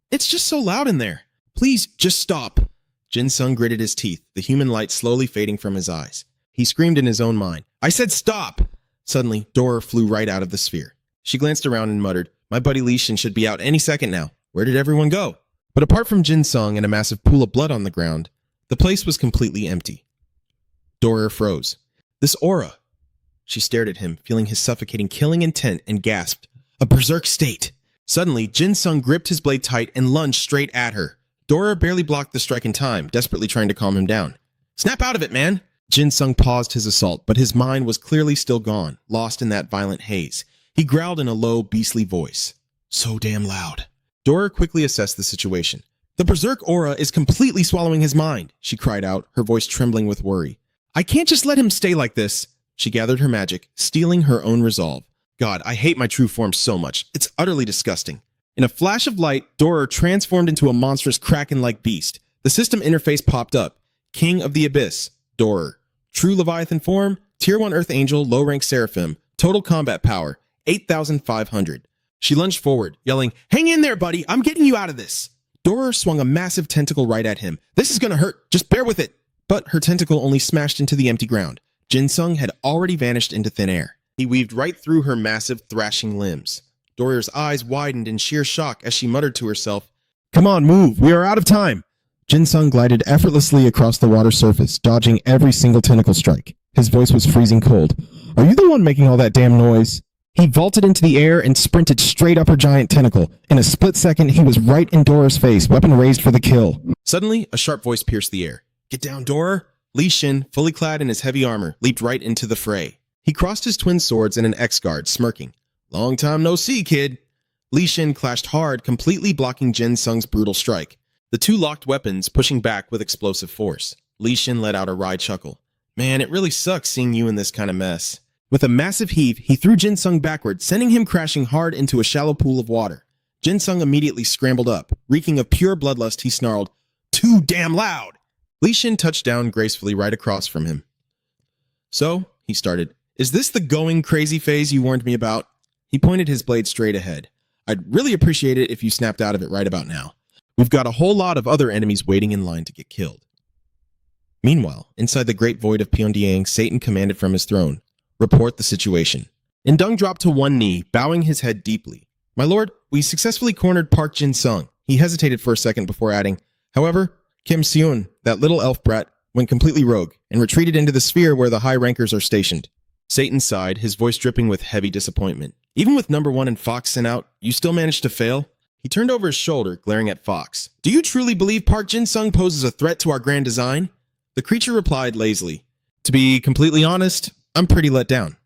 it's just so loud in there. Please, just stop. Jinsung gritted his teeth, the human light slowly fading from his eyes. He screamed in his own mind, I said stop! Suddenly, Dora flew right out of the sphere. She glanced around and muttered, my buddy Li Shin should be out any second now. Where did everyone go? But apart from Jinsung and a massive pool of blood on the ground, the place was completely empty. Dora froze. This aura. She stared at him, feeling his suffocating killing intent, and gasped, a berserk state. Suddenly, Jinsung gripped his blade tight and lunged straight at her. Dora barely blocked the strike in time, desperately trying to calm him down. Snap out of it, man! Jinsung paused his assault, but his mind was clearly still gone, lost in that violent haze. He growled in a low, beastly voice. So damn loud. Dora quickly assessed the situation. The berserk aura is completely swallowing his mind, she cried out, her voice trembling with worry. I can't just let him stay like this. She gathered her magic, steeling her own resolve. God, I hate my true form so much. It's utterly disgusting. In a flash of light, Dora transformed into a monstrous kraken-like beast. The system interface popped up. King of the Abyss, Dora. True Leviathan form, Tier 1 Earth Angel, low-rank Seraphim. Total combat power, 8,500. She lunged forward, yelling, hang in there, buddy, I'm getting you out of this. Dora swung a massive tentacle right at him. This is gonna hurt, just bear with it. But her tentacle only smashed into the empty ground. Jinsung had already vanished into thin air. He weaved right through her massive, thrashing limbs. Dora's eyes widened in sheer shock as she muttered to herself, come on, move, we are out of time. Jinsung glided effortlessly across the water surface, dodging every single tentacle strike. His voice was freezing cold. Are you the one making all that damn noise? He vaulted into the air and sprinted straight up her giant tentacle. In a split second, he was right in Dora's face, weapon raised for the kill. Suddenly, a sharp voice pierced the air. Get down, Dora! Li Shin, fully clad in his heavy armor, leaped right into the fray. He crossed his twin swords in an X-guard, smirking. Long time no see, kid. Li Shin clashed hard, completely blocking Jinsung's brutal strike. The two locked weapons, pushing back with explosive force. Li Shin let out a wry chuckle. Man, it really sucks seeing you in this kind of mess. With a massive heave, he threw Jinsung backward, sending him crashing hard into a shallow pool of water. Jinsung immediately scrambled up. Reeking of pure bloodlust, he snarled, too damn loud! Li Shin touched down gracefully right across from him. So, he started, is this the going crazy phase you warned me about? He pointed his blade straight ahead. I'd really appreciate it if you snapped out of it right about now. We've got a whole lot of other enemies waiting in line to get killed. Meanwhile, inside the great void of Pyongyang, Satan commanded from his throne, "Report the situation." Indung dropped to one knee, bowing his head deeply. "My lord, we successfully cornered Park Jin-sung." He hesitated for a second before adding, "However, Kim Seon, that little elf brat, went completely rogue and retreated into the sphere where the high rankers are stationed." Satan sighed, his voice dripping with heavy disappointment. "Even with number 1 and Fox sent out, you still managed to fail?" He turned over his shoulder, glaring at Fox. "Do you truly believe Park Jin-sung poses a threat to our grand design?" The creature replied lazily, "To be completely honest, I'm pretty let down.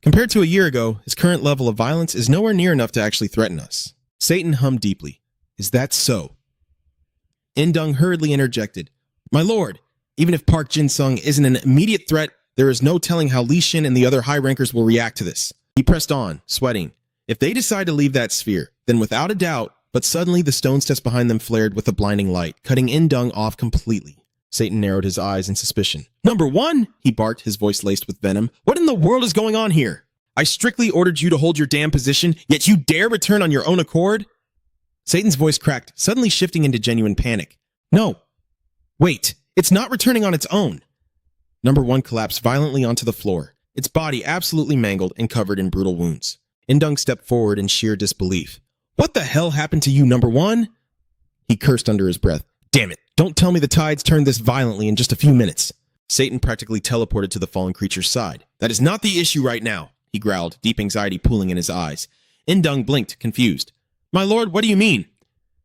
Compared to a year ago, his current level of violence is nowhere near enough to actually threaten us." Satan hummed deeply. "Is that so?" Indung hurriedly interjected, "My lord, even if Park Jin-sung isn't an immediate threat, there is no telling how Li Xin and the other high rankers will react to this." He pressed on, sweating. "If they decide to leave that sphere, then without a doubt," but suddenly the stone steps behind them flared with a blinding light, cutting Indung off completely. Satan narrowed his eyes in suspicion. "Number 1, he barked, his voice laced with venom. "What in the world is going on here? I strictly ordered you to hold your damn position, yet you dare return on your own accord?" Satan's voice cracked, suddenly shifting into genuine panic. "No. Wait, it's not returning on its own." Number 1 collapsed violently onto the floor, its body absolutely mangled and covered in brutal wounds. Indung stepped forward in sheer disbelief. "What the hell happened to you, Number 1? He cursed under his breath. "Damn it, don't tell me the tides turned this violently in just a few minutes." Satan practically teleported to the fallen creature's side. "That is not the issue right now," he growled, deep anxiety pooling in his eyes. Indung blinked, confused. "My lord, what do you mean?"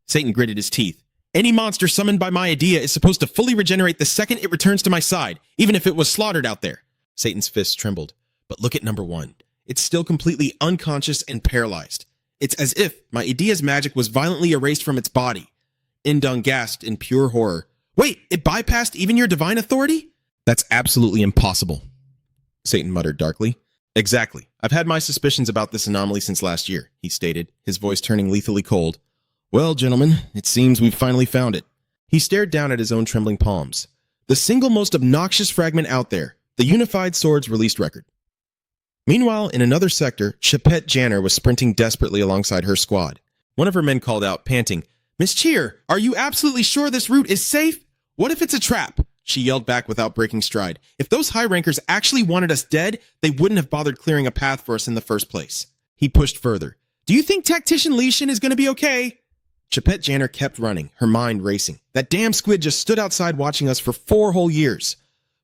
Satan gritted his teeth. "Any monster summoned by my idea is supposed to fully regenerate the second it returns to my side, even if it was slaughtered out there." Satan's fists trembled. "But look at Number 1. It's still completely unconscious and paralyzed. It's as if my idea's magic was violently erased from its body." Indung gasped in pure horror. "Wait, it bypassed even your divine authority?" "That's absolutely impossible," Satan muttered darkly. "Exactly. I've had my suspicions about this anomaly since last year," he stated, his voice turning lethally cold. "Well, gentlemen, it seems we've finally found it." He stared down at his own trembling palms. "The single most obnoxious fragment out there, the Unified Swords released record." Meanwhile, in another sector, Chapette Janner was sprinting desperately alongside her squad. One of her men called out, panting, "Miss Cheer, are you absolutely sure this route is safe? What if it's a trap?" She yelled back without breaking stride. "If those high rankers actually wanted us dead, they wouldn't have bothered clearing a path for us in the first place." He pushed further. "Do you think Tactician Li Xin is going to be okay?" Chapette Janner kept running, her mind racing. That damn squid just stood outside watching us for 4 whole years.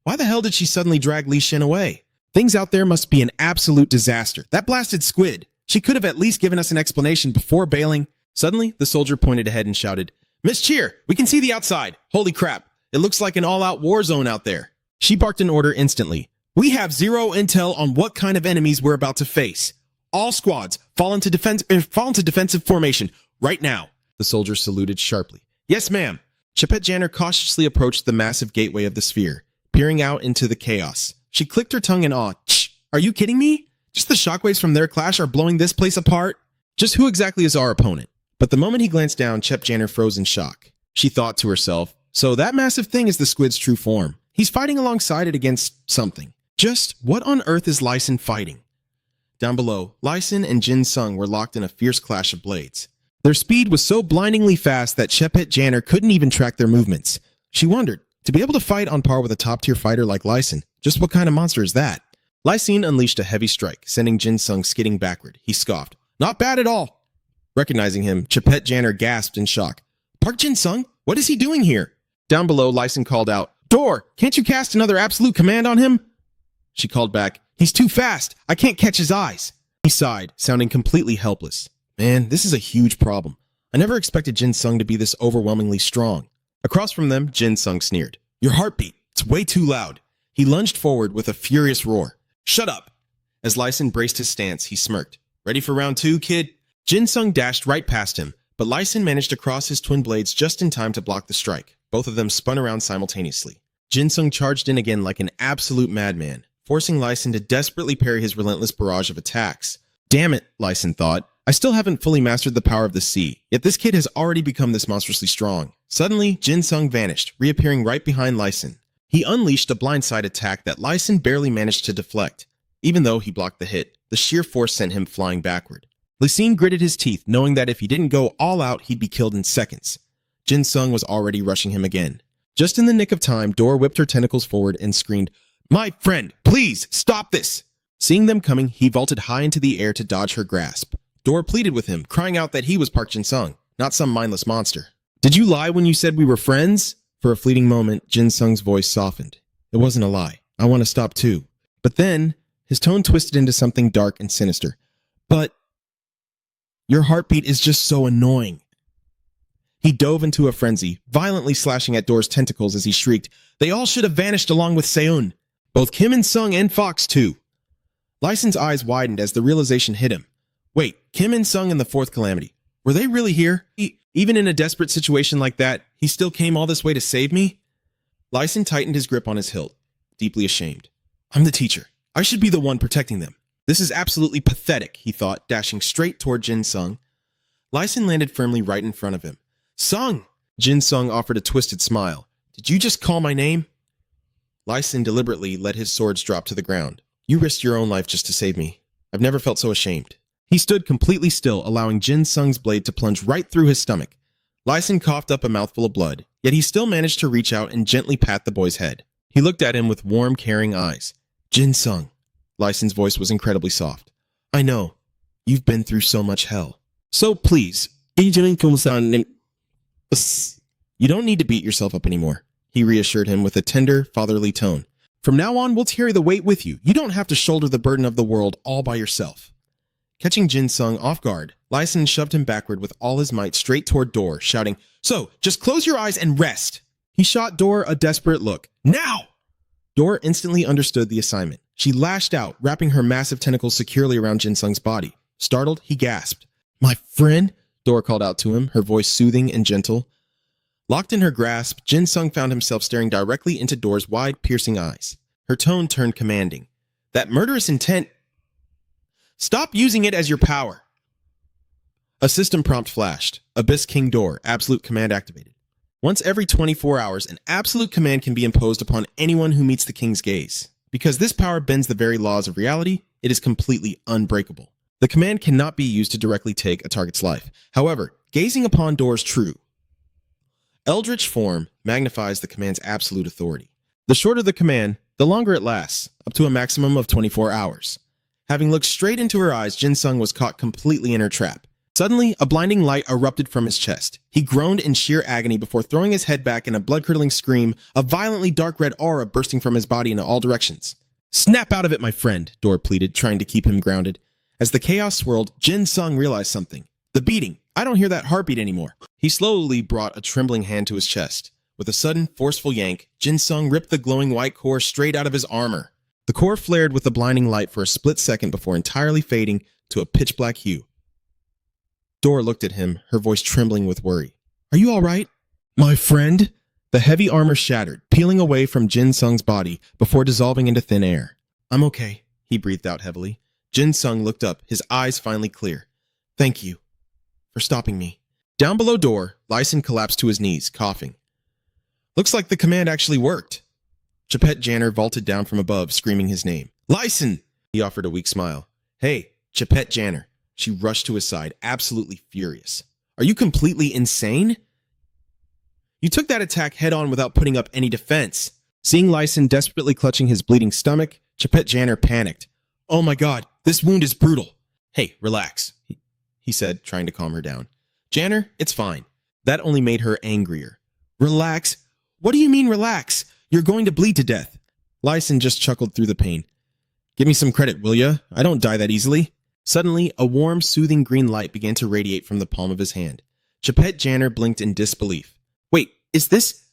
Why the hell did she suddenly drag Li Xin away? Things out there must be an absolute disaster. That blasted squid. She could have at least given us an explanation before bailing. Suddenly, the soldier pointed ahead and shouted, "Miss Cheer, we can see the outside. Holy crap. It looks like an all-out war zone out there." She barked an order instantly. "We have 0 intel on what kind of enemies we're about to face. All squads, fall into defensive formation, right now." The soldier saluted sharply. "Yes, ma'am." Chapette Janner cautiously approached the massive gateway of the sphere, peering out into the chaos. She clicked her tongue in awe. "Shh, are you kidding me? Just the shockwaves from their clash are blowing this place apart? Just who exactly is our opponent?" But the moment he glanced down, Chep Janner froze in shock. She thought to herself, so that massive thing is the squid's true form. He's fighting alongside it against something. Just what on earth is Li Xin fighting? Down below, Li Xin and Jin Sung were locked in a fierce clash of blades. Their speed was so blindingly fast that Chepet Janner couldn't even track their movements. She wondered, to be able to fight on par with a top-tier fighter like Li Xin, just what kind of monster is that? Li Xin unleashed a heavy strike, sending Jin Sung skidding backward. He scoffed. "Not bad at all." Recognizing him, Chapette Janner gasped in shock. "Park Jin Sung? What is he doing here?" Down below, Li Xin called out, "Door, can't you cast another absolute command on him?" She called back, "He's too fast. I can't catch his eyes." He sighed, sounding completely helpless. "Man, this is a huge problem. I never expected Jin Sung to be this overwhelmingly strong." Across from them, Jin Sung sneered. "Your heartbeat. It's way too loud." He lunged forward with a furious roar. "Shut up." As Li Xin braced his stance, he smirked. "Ready for round 2, kid?" Jin Sung dashed right past him, but Li Xin managed to cross his twin blades just in time to block the strike. Both of them spun around simultaneously. Jin Sung charged in again like an absolute madman, forcing Li Xin to desperately parry his relentless barrage of attacks. Damn it, Li Xin thought. I still haven't fully mastered the power of the sea, yet this kid has already become this monstrously strong. Suddenly, Jin Sung vanished, reappearing right behind Li Xin. He unleashed a blindside attack that Li Xin barely managed to deflect. Even though he blocked the hit, the sheer force sent him flying backward. Li Xin gritted his teeth, knowing that if he didn't go all out, he'd be killed in seconds. Jin Sung was already rushing him again. Just in the nick of time, Dor whipped her tentacles forward and screamed, "My friend, please, stop this!" Seeing them coming, he vaulted high into the air to dodge her grasp. Dor pleaded with him, crying out that he was Park Jin-sung, not some mindless monster. "Did you lie when you said we were friends?" For a fleeting moment, Jin-sung's voice softened. "It wasn't a lie. I want to stop too." But then, his tone twisted into something dark and sinister. "But your heartbeat is just so annoying." He dove into a frenzy, violently slashing at Dor's tentacles as he shrieked, "They all should have vanished along with Seun. Both Kim and Sung and Fox, too." Lyson's eyes widened as the realization hit him. Wait, Kim and Sung and the fourth calamity. Were they really here? Even in a desperate situation like that, he still came all this way to save me? Lyson tightened his grip on his hilt, deeply ashamed. "I'm the teacher. I should be the one protecting them. This is absolutely pathetic," he thought, dashing straight toward Jin Sung. Lyson landed firmly right in front of him. "Sung!" Jin Sung offered a twisted smile. "Did you just call my name?" Lyson deliberately let his swords drop to the ground. "You risked your own life just to save me. I've never felt so ashamed." He stood completely still, allowing Jin Sung's blade to plunge right through his stomach. Lyson coughed up a mouthful of blood, yet he still managed to reach out and gently pat the boy's head. He looked at him with warm, caring eyes. "Jin Sung." Lyson's voice was incredibly soft. "I know. You've been through so much hell. So please, you don't need to beat yourself up anymore," he reassured him with a tender, fatherly tone. "From now on, we'll carry the weight with you. You don't have to shoulder the burden of the world all by yourself." Catching Jin Sung off guard, Lyson shoved him backward with all his might straight toward Dor, shouting, "So, just close your eyes and rest." He shot Dor a desperate look. "Now!" Dor instantly understood the assignment. She lashed out, wrapping her massive tentacles securely around Jin Sung's body. Startled, he gasped. "My friend?" Dor called out to him, her voice soothing and gentle. Locked in her grasp, Jin Sung found himself staring directly into Dor's wide, piercing eyes. Her tone turned commanding. "That murderous intent... Stop using it as your power." A system prompt flashed. Abyss King Dor, absolute command activated. Once every 24 hours, an absolute command can be imposed upon anyone who meets the king's gaze. Because this power bends the very laws of reality, it is completely unbreakable. The command cannot be used to directly take a target's life. However, gazing upon Dor's true eldritch form magnifies the command's absolute authority. The shorter the command, the longer it lasts, up to a maximum of 24 hours. Having looked straight into her eyes, Jin Sung was caught completely in her trap. Suddenly, a blinding light erupted from his chest. He groaned in sheer agony before throwing his head back in a blood-curdling scream, a violently dark red aura bursting from his body in all directions. "Snap out of it, my friend," Dor pleaded, trying to keep him grounded. As the chaos swirled, Jin Sung realized something. The beating. I don't hear that heartbeat anymore. He slowly brought a trembling hand to his chest. With a sudden, forceful yank, Jin Sung ripped the glowing white core straight out of his armor. The core flared with a blinding light for a split second before entirely fading to a pitch-black hue. Dor looked at him, her voice trembling with worry. "Are you all right? My friend?" The heavy armor shattered, peeling away from Jin Sung's body before dissolving into thin air. "I'm okay," he breathed out heavily. Jin Sung looked up, his eyes finally clear. "Thank you for stopping me." Down below Dor, Lyson collapsed to his knees, coughing. "Looks like the command actually worked." Chapet Janner vaulted down from above, screaming his name. "Lyson!" He offered a weak smile. "Hey, Chapet Janner." She rushed to his side, absolutely furious. "Are you completely insane? You took that attack head-on without putting up any defense." Seeing Lyson desperately clutching his bleeding stomach, Chapet Janner panicked. "Oh my god, this wound is brutal." "Hey, relax," he said, trying to calm her down. "Janner, it's fine." That only made her angrier. "Relax? What do you mean relax? You're going to bleed to death." Lyson just chuckled through the pain. "Give me some credit, will ya? I don't die that easily." Suddenly, a warm, soothing green light began to radiate from the palm of his hand. Chapet Janner blinked in disbelief. "Wait, is this..."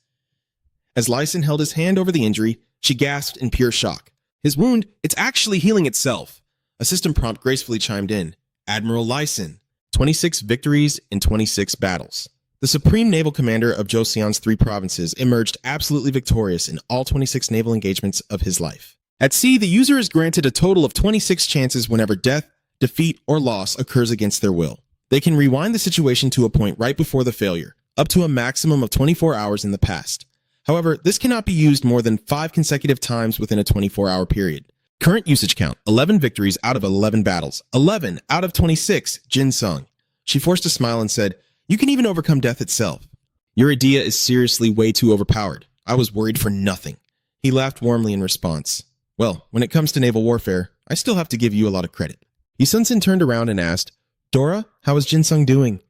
As Lyson held his hand over the injury, she gasped in pure shock. "His wound, it's actually healing itself." A system prompt gracefully chimed in. "Admiral Lyson, 26 victories in 26 battles." The supreme naval commander of Joseon's 3 provinces emerged absolutely victorious in all 26 naval engagements of his life. At sea, the user is granted a total of 26 chances whenever death, defeat, or loss occurs against their will. They can rewind the situation to a point right before the failure, up to a maximum of 24 hours in the past. However, this cannot be used more than 5 consecutive times within a 24-hour period. Current usage count, 11 victories out of 11 battles. 11 out of 26, Jin Sung. She forced a smile and said, "You can even overcome death itself." "Your idea is seriously way too overpowered. I was worried for nothing. He laughed warmly in response. Well, when it comes to naval warfare, I still have to give you a lot of credit. Yi-sun-sin turned around and asked, Dora, how is Jin-sung doing?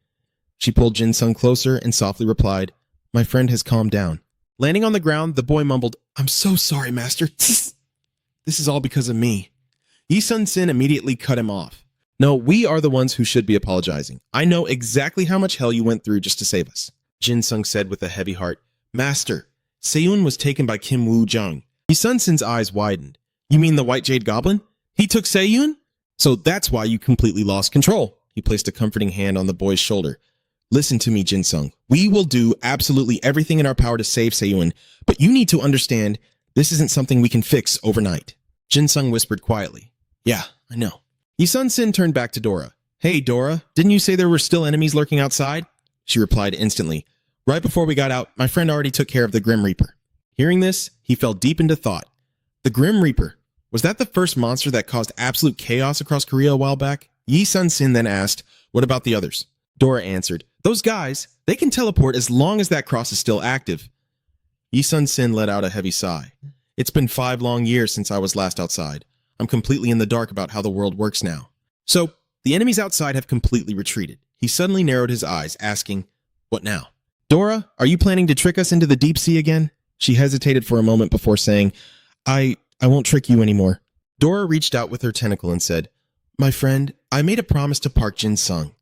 She pulled Jin-sung closer and softly replied, My friend has calmed down. Landing on the ground, the boy mumbled, I'm so sorry, master. This is all because of me. Yi-sun-sin immediately cut him off. No, we are the ones who should be apologizing. I know exactly how much hell you went through just to save us. Jin-sung said with a heavy heart, Master, Seiyun was taken by Kim Woo-jung. Yi-sun-sin's eyes widened. You mean the White Jade Goblin? He took Seiyun? So that's why you completely lost control. He placed a comforting hand on the boy's shoulder. Listen to me, Jin-sung. We will do absolutely everything in our power to save Seiyun, but you need to understand this isn't something we can fix overnight. Jin-sung whispered quietly. Yeah, I know. Yi-sun-sin turned back to Dora. Hey, Dora, didn't you say there were still enemies lurking outside? She replied instantly. Right before we got out, my friend already took care of the Grim Reaper. Hearing this, he fell deep into thought. The Grim Reaper. Was that the first monster that caused absolute chaos across Korea a while back? Yi-sun-sin then asked, What about the others? Dora answered, Those guys, they can teleport as long as that cross is still active. Yi-sun-sin let out a heavy sigh. It's been 5 long years since I was last outside. I'm completely in the dark about how the world works now. So, the enemies outside have completely retreated. He suddenly narrowed his eyes, asking, What now? Dora, are you planning to trick us into the deep sea again? She hesitated for a moment before saying, I won't trick you anymore. Dora reached out with her tentacle and said, My friend, I made a promise to Park Jin-sung.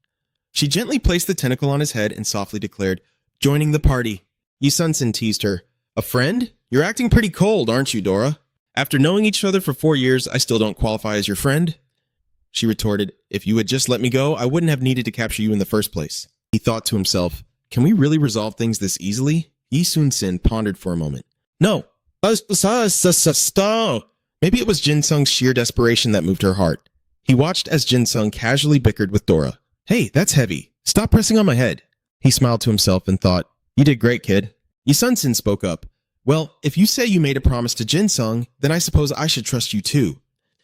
She gently placed the tentacle on his head and softly declared, Joining the party. Yi-sun-sin teased her. A friend? You're acting pretty cold, aren't you, Dora? After knowing each other for 4 years, I still don't qualify as your friend? She retorted, If you had just let me go, I wouldn't have needed to capture you in the first place. He thought to himself, Can we really resolve things this easily? Yi-sun-sin pondered for a moment. No. Maybe it was Jin-sung's sheer desperation that moved her heart. He watched as Jin-sung casually bickered with Dora. Hey, that's heavy. Stop pressing on my head. He smiled to himself and thought, You did great, kid. Yi-sun-sin spoke up. Well, if you say you made a promise to Jin-sung, then I suppose I should trust you too.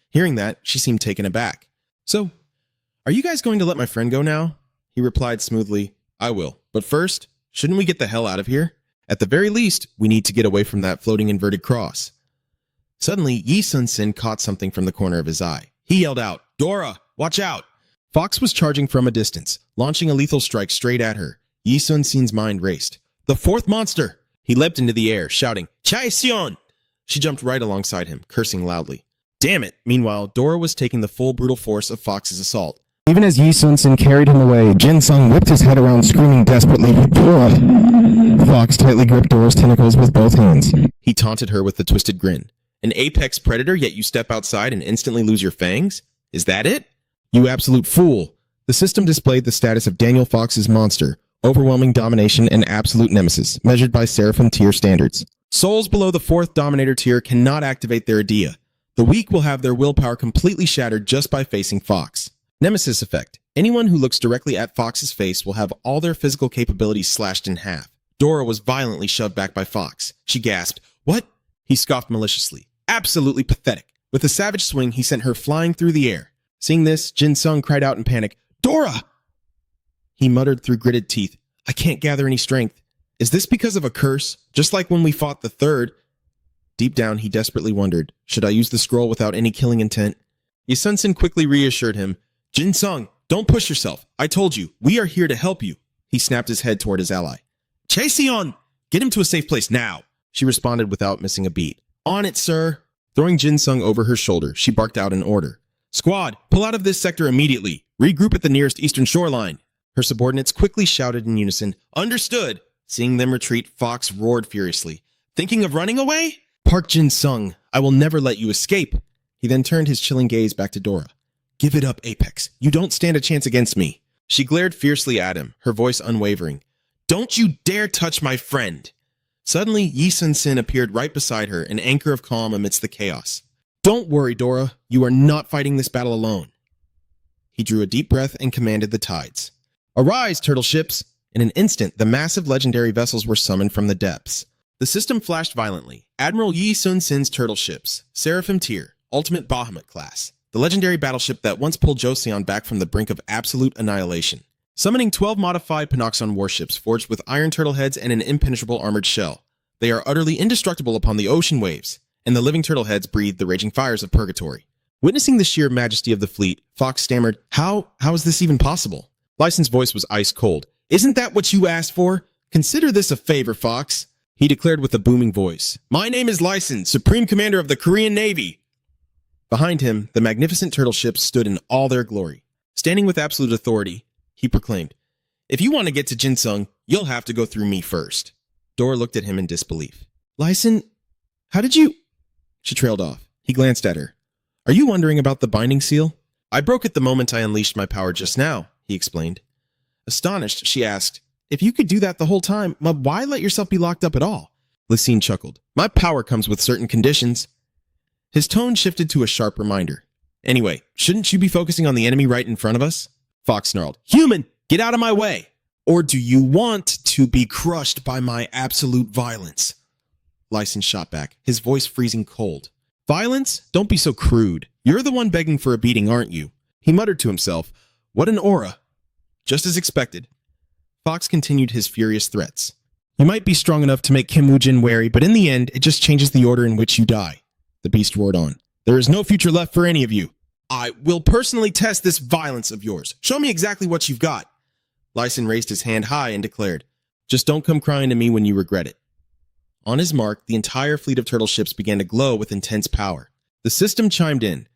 Hearing that, she seemed taken aback. So, are you guys going to let my friend go now? He replied smoothly, I will. But first, shouldn't we get the hell out of here? At the very least, we need to get away from that floating inverted cross. Suddenly, Yi-sun-sin caught something from the corner of his eye. He yelled out, Dora, watch out! Fox was charging from a distance, launching a lethal strike straight at her. Yi-sun-sin's mind raced. The 4th monster! He leapt into the air, shouting, Chae-seon! She jumped right alongside him, cursing loudly. Damn it! Meanwhile, Dora was taking the full brutal force of Fox's assault.
Even as Yi-sun-sin carried him away, Jin-sung whipped his head around, screaming desperately, Dora! Fox tightly gripped Dora's tentacles with both hands.
He taunted her with a twisted grin. An apex predator, yet you step outside and instantly lose your fangs? Is that it? You absolute fool! The system displayed the status of Daniel Fox's monster, overwhelming domination and absolute nemesis, measured by Seraphim tier standards. Souls below the 4th Dominator tier cannot activate their idea. The weak will have their willpower completely shattered just by facing Fox. Nemesis effect. Anyone who looks directly at Fox's face will have all their physical capabilities slashed in half. Dora was violently shoved back by Fox. She gasped, What? He scoffed maliciously. Absolutely pathetic. With a savage swing, he sent her flying through the air. Seeing this, Jin-sung cried out in panic, Dora! He muttered through gritted teeth, I can't gather any strength. Is this because of a curse? Just like when we fought the 3rd? Deep down, he desperately wondered, should I use the scroll without any killing intent? Yi-sun-sin quickly reassured him, Jin-sung, don't push yourself. I told you, we are here to help you. He snapped his head toward his ally. Chae-seon! Get him to a safe place now! She responded without missing a beat. On it, sir! Throwing Jin-sung over her shoulder, she barked out an order. Squad, pull out of this sector immediately. Regroup at the nearest eastern shoreline. Her subordinates quickly shouted in unison, Understood! Seeing them retreat, Fox roared furiously. Thinking of running away? Park Jin-sung, I will never let you escape. He then turned his chilling gaze back to Dora. Give it up, Apex. You don't stand a chance against me. She glared fiercely at him, her voice unwavering. Don't you dare touch my friend! Suddenly, Yi-sun-sin appeared right beside her, an anchor of calm amidst the chaos. Don't worry, Dora. You are not fighting this battle alone. He drew a deep breath and commanded the tides. Arise, turtle ships! In an instant, the massive legendary vessels were summoned from the depths. The system flashed violently. Admiral Yi-sun-sin's turtle ships, Seraphim tier, Ultimate Bahamut class, the legendary battleship that once pulled Joseon back from the brink of absolute annihilation. Summoning 12 modified Panoxon warships forged with iron turtle heads and an impenetrable armored shell. They are utterly indestructible upon the ocean waves, and the living turtle heads breathe the raging fires of purgatory. Witnessing the sheer majesty of the fleet, Fox stammered, How is this even possible? Lyson's voice was ice cold. Isn't that what you asked for? Consider this a favor, Fox. He declared with a booming voice. My name is Lyson, Supreme Commander of the Korean Navy. Behind him, the magnificent turtle ships stood in all their glory. Standing with absolute authority, he proclaimed, If you want to get to Jinsung, you'll have to go through me first. Dor looked at him in disbelief. Lyson, how did you... She trailed off. He glanced at her. Are you wondering about the binding seal? I broke it the moment I unleashed my power just now, he explained. Astonished, she asked, If you could do that the whole time, why let yourself be locked up at all? Lysine chuckled. My power comes with certain conditions. His tone shifted to a sharp reminder. Anyway, shouldn't you be focusing on the enemy right in front of us? Fox snarled. Human, get out of my way! Or do you want to be crushed by my absolute violence? Lyson shot back, his voice freezing cold. Violence? Don't be so crude. You're the one begging for a beating, aren't you? He muttered to himself. What an aura. Just as expected. Fox continued his furious threats. You might be strong enough to make Kim Woo-jin wary, but in the end, it just changes the order in which you die. The beast roared on. There is no future left for any of you. I will personally test this violence of yours. Show me exactly what you've got. Lyson raised his hand high and declared, Just don't come crying to me when you regret it. On his mark, the entire fleet of turtle ships began to glow with intense power. The system chimed in.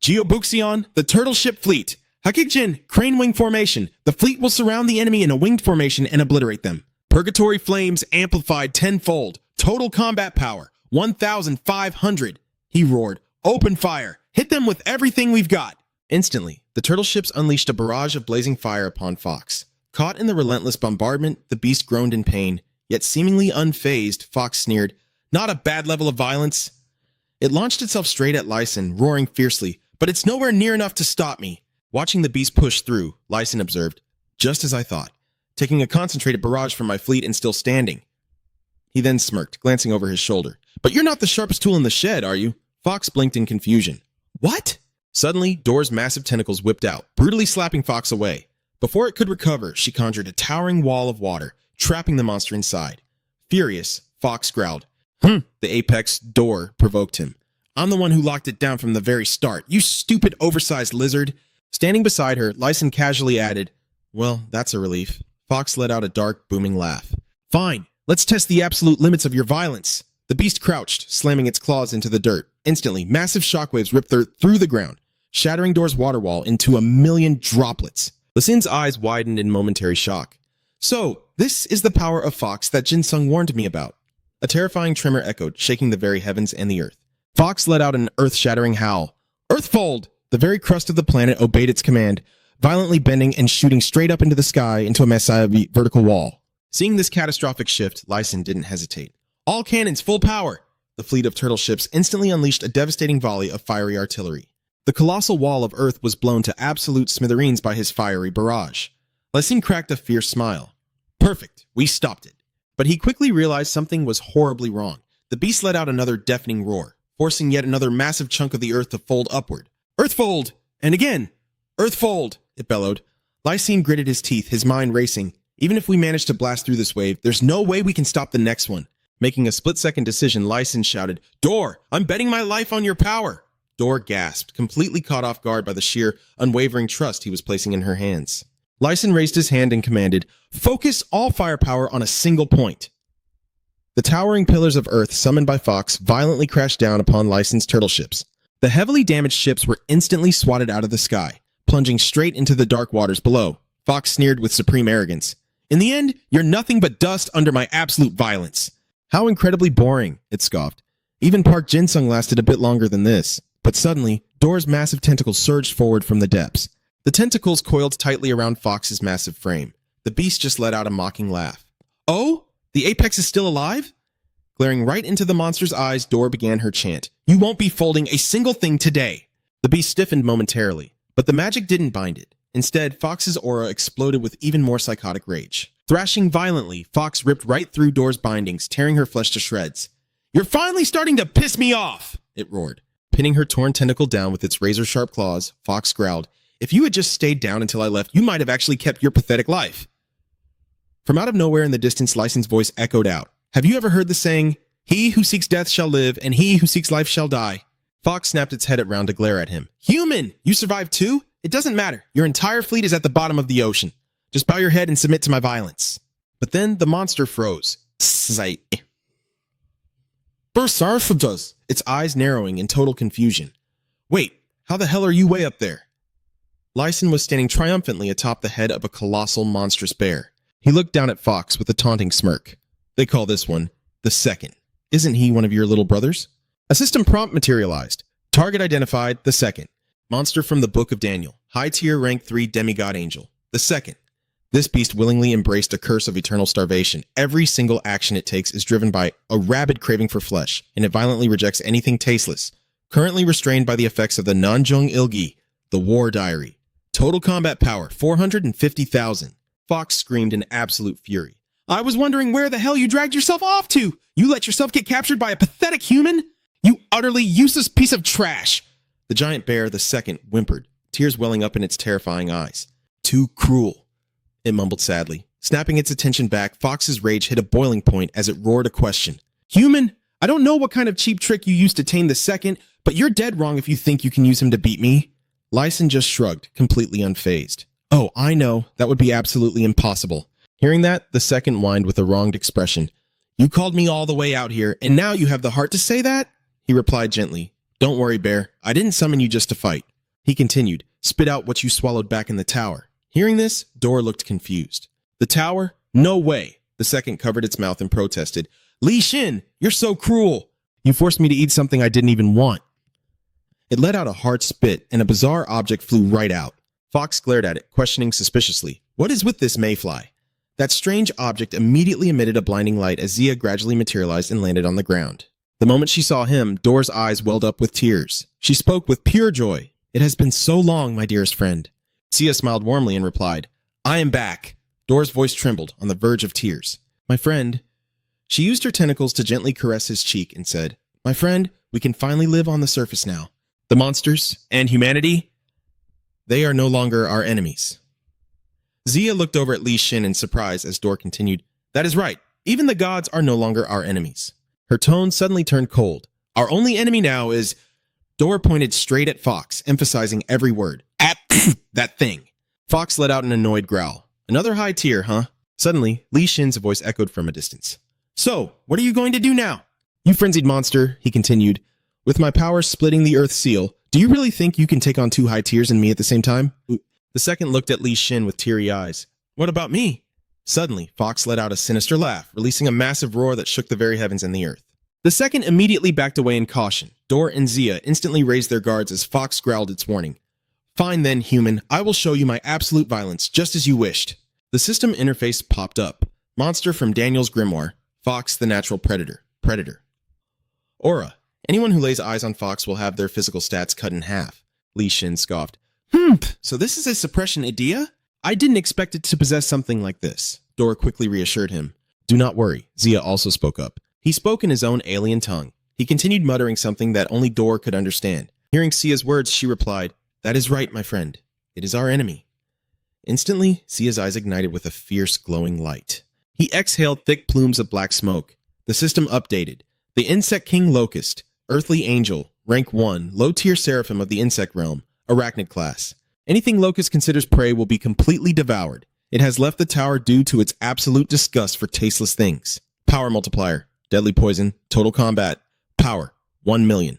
Geobuxion, the turtle ship fleet. Hakikjin, crane wing formation. The fleet will surround the enemy in a winged formation and obliterate them. Purgatory flames amplified tenfold. Total combat power, 1,500. He roared. Open fire. Hit them with everything we've got. Instantly, the turtle ships unleashed a barrage of blazing fire upon Fox. Caught in the relentless bombardment, the beast groaned in pain. Yet seemingly unfazed, Fox sneered, Not a bad level of violence. It launched itself straight at Lyson, roaring fiercely, But it's nowhere near enough to stop me. Watching the beast push through, Lyson observed, Just as I thought, taking a concentrated barrage from my fleet and still standing. He then smirked, glancing over his shoulder. But you're not the sharpest tool in the shed, are you? Fox blinked in confusion. What? Suddenly, Dor's massive tentacles whipped out, brutally slapping Fox away. Before it could recover, she conjured a towering wall of water, trapping the monster inside. Furious, Fox growled. The apex Dor provoked him. I'm the one who locked it down from the very start, you stupid oversized lizard. Standing beside her, Lyson casually added, Well, that's a relief. Fox let out a dark, booming laugh. Fine, let's test the absolute limits of your violence. The beast crouched, slamming its claws into the dirt. Instantly, massive shockwaves ripped through the ground, shattering Dor's water wall into a million droplets. Lysine's eyes widened in momentary shock. So, this is the power of Fox that Jinsung warned me about. A terrifying tremor echoed, shaking the very heavens and the earth. Fox let out an earth-shattering howl. Earthfold! The very crust of the planet obeyed its command, violently bending and shooting straight up into the sky into a massive vertical wall. Seeing this catastrophic shift, Lyson didn't hesitate. All cannons, full power! The fleet of turtle ships instantly unleashed a devastating volley of fiery artillery. The colossal wall of earth was blown to absolute smithereens by his fiery barrage. Lyson cracked a fierce smile. Perfect, we stopped it. But he quickly realized something was horribly wrong. The beast let out another deafening roar, forcing yet another massive chunk of the earth to fold upward. Earthfold! And again! Earthfold! It bellowed. Lyson gritted his teeth, his mind racing. Even if we manage to blast through this wave, there's no way we can stop the next one. Making a split-second decision, Lyson shouted, Dor, I'm betting my life on your power! Dor gasped, completely caught off guard by the sheer, unwavering trust he was placing in her hands. Lyson raised his hand and commanded, Focus all firepower on a single point. The towering pillars of earth summoned by Fox violently crashed down upon Lyson's turtle ships. The heavily damaged ships were instantly swatted out of the sky, plunging straight into the dark waters below. Fox sneered with supreme arrogance. In the end, you're nothing but dust under my absolute violence. How incredibly boring, it scoffed. Even Park Jinsung lasted a bit longer than this. But suddenly, Dor's massive tentacles surged forward from the depths. The tentacles coiled tightly around Fox's massive frame. The beast just let out a mocking laugh. Oh? The apex is still alive? Glaring right into the monster's eyes, Dor began her chant. You won't be folding a single thing today. The beast stiffened momentarily, but the magic didn't bind it. Instead, Fox's aura exploded with even more psychotic rage. Thrashing violently, Fox ripped right through Dor's bindings, tearing her flesh to shreds. You're finally starting to piss me off, it roared. Pinning her torn tentacle down with its razor-sharp claws, Fox growled, If you had just stayed down until I left, you might have actually kept your pathetic life. From out of nowhere in the distance, Lyson's voice echoed out. Have you ever heard the saying, "He who seeks death shall live, and he who seeks life shall die"? Fox snapped its head around to glare at him. Human! You survived too? It doesn't matter. Your entire fleet is at the bottom of the ocean. Just bow your head and submit to my violence. But then the monster froze. Its eyes narrowing in total confusion. Wait, how the hell are you way up there? Lyson was standing triumphantly atop the head of a colossal, monstrous bear. He looked down at Fox with a taunting smirk. They call this one the Second. Isn't he one of your little brothers? A system prompt materialized. Target identified, the Second. Monster from the Book of Daniel. High tier rank 3 demigod angel. The Second. This beast willingly embraced a curse of eternal starvation. Every single action it takes is driven by a rabid craving for flesh, and it violently rejects anything tasteless. Currently restrained by the effects of the Nanjung Ilgi, the War Diary. Total combat power, 450,000. Fox screamed in absolute fury. I was wondering where the hell you dragged yourself off to! You let yourself get captured by a pathetic human? You utterly useless piece of trash! The giant bear, the Second, whimpered, tears welling up in its terrifying eyes. Too cruel. It mumbled sadly. Snapping its attention back, Fox's rage hit a boiling point as it roared a question. Human, I don't know what kind of cheap trick you used to tame the Second, but you're dead wrong if you think you can use him to beat me. Lyson just shrugged, completely unfazed. Oh, I know. That would be absolutely impossible. Hearing that, the Second whined with a wronged expression. You called me all the way out here, and now you have the heart to say that? He replied gently. Don't worry, Bear. I didn't summon you just to fight. He continued. Spit out what you swallowed back in the tower. Hearing this, Dor looked confused. The tower? No way. The Second covered its mouth and protested. Li Xin, you're so cruel. You forced me to eat something I didn't even want. It let out a hard spit, and a bizarre object flew right out. Fox glared at it, questioning suspiciously. What is with this mayfly? That strange object immediately emitted a blinding light as Zia gradually materialized and landed on the ground. The moment she saw him, Dor's eyes welled up with tears. She spoke with pure joy. It has been so long, my dearest friend. Zia smiled warmly and replied, I am back. Dor's voice trembled, on the verge of tears. My friend. She used her tentacles to gently caress his cheek and said, My friend, we can finally live on the surface now. The monsters and humanity, they are no longer our enemies. Zia looked over at Li Xin in surprise as Dor continued, That is right. Even the gods are no longer our enemies. Her tone suddenly turned cold. Our only enemy now is... Dor pointed straight at Fox, emphasizing every word. At that thing. Fox let out an annoyed growl. Another high tier, huh? Suddenly, Li Xin's voice echoed from a distance. So, what are you going to do now? You frenzied monster, he continued. With my power splitting the Earth's seal, do you really think you can take on 2 high tiers and me at the same time? The Second looked at Li Xin with teary eyes. What about me? Suddenly, Fox let out a sinister laugh, releasing a massive roar that shook the very heavens and the earth. The Second immediately backed away in caution. Dor and Zia instantly raised their guards as Fox growled its warning. Fine then, human. I will show you my absolute violence, just as you wished. The system interface popped up. Monster from Daniel's grimoire. Fox, the natural predator. Aura. Anyone who lays eyes on Fox will have their physical stats cut in half. Li Xin scoffed. So this is a suppression idea? I didn't expect it to possess something like this. Dor quickly reassured him. Do not worry. Zia also spoke up. He spoke in his own alien tongue. He continued muttering something that only Dor could understand. Hearing Sia's words, she replied, That is right, my friend. It is our enemy. Instantly, Sia's eyes ignited with a fierce, glowing light. He exhaled thick plumes of black smoke. The system updated. The Insect King Locust, Earthly Angel, Rank 1, Low-Tier Seraphim of the Insect Realm, Arachnid Class. Anything Locust considers prey will be completely devoured. It has left the tower due to its absolute disgust for tasteless things. Power multiplier, Deadly Poison, Total Combat, Power, 1 million.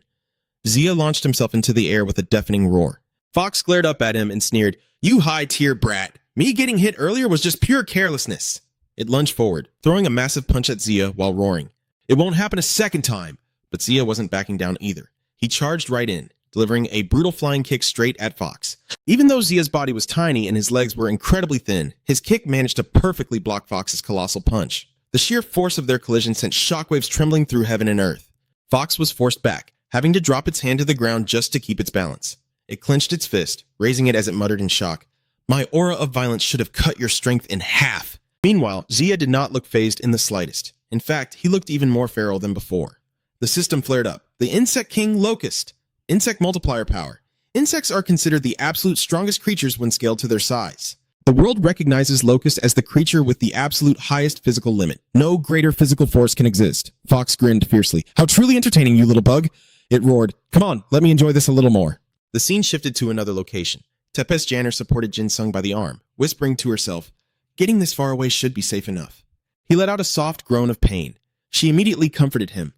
Zia launched himself into the air with a deafening roar. Fox glared up at him and sneered, You high-tier brat. Me getting hit earlier was just pure carelessness. It lunged forward, throwing a massive punch at Zia while roaring. It won't happen a second time. But Zia wasn't backing down either. He charged right in, delivering a brutal flying kick straight at Fox. Even though Zia's body was tiny and his legs were incredibly thin, his kick managed to perfectly block Fox's colossal punch. The sheer force of their collision sent shockwaves trembling through heaven and earth. Fox was forced back, having to drop its hand to the ground just to keep its balance. It clenched its fist, raising it as it muttered in shock. My aura of violence should have cut your strength in half. Meanwhile, Zia did not look fazed in the slightest. In fact, he looked even more feral than before. The system flared up. The Insect King Locust. Insect multiplier power. Insects are considered the absolute strongest creatures when scaled to their size.
The world recognizes Locust as the creature with the absolute highest physical limit. No greater physical force can exist. Fox grinned fiercely. How truly entertaining, you little bug. It roared. Come on, let me enjoy this a little more.
The scene shifted to another location. Tempest Janner supported Jin Sung by the arm, whispering to herself, "Getting this far away should be safe enough." He let out a soft groan of pain. She immediately comforted him.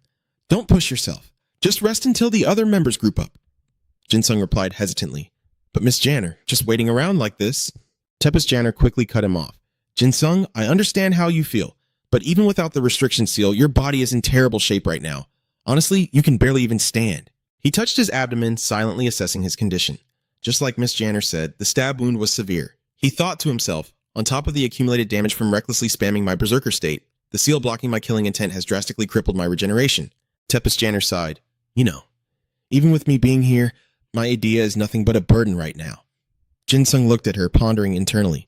"Don't push yourself. Just rest until the other members group up." Jin Sung replied hesitantly, "But Miss Janner, just waiting around like this." Tempest Janner quickly cut him off. "Jin Sung, I understand how you feel, but even without the restriction seal, your body is in terrible shape right now. Honestly, you can barely even stand." He touched his abdomen, silently assessing his condition. Just like Miss Janner said, the stab wound was severe. He thought to himself, on top of the accumulated damage from recklessly spamming my berserker state, the seal blocking my killing intent has drastically crippled my regeneration. Tempest Janner sighed. "You know, even with me being here, my idea is nothing but a burden right now." Jin Sung looked at her, pondering internally.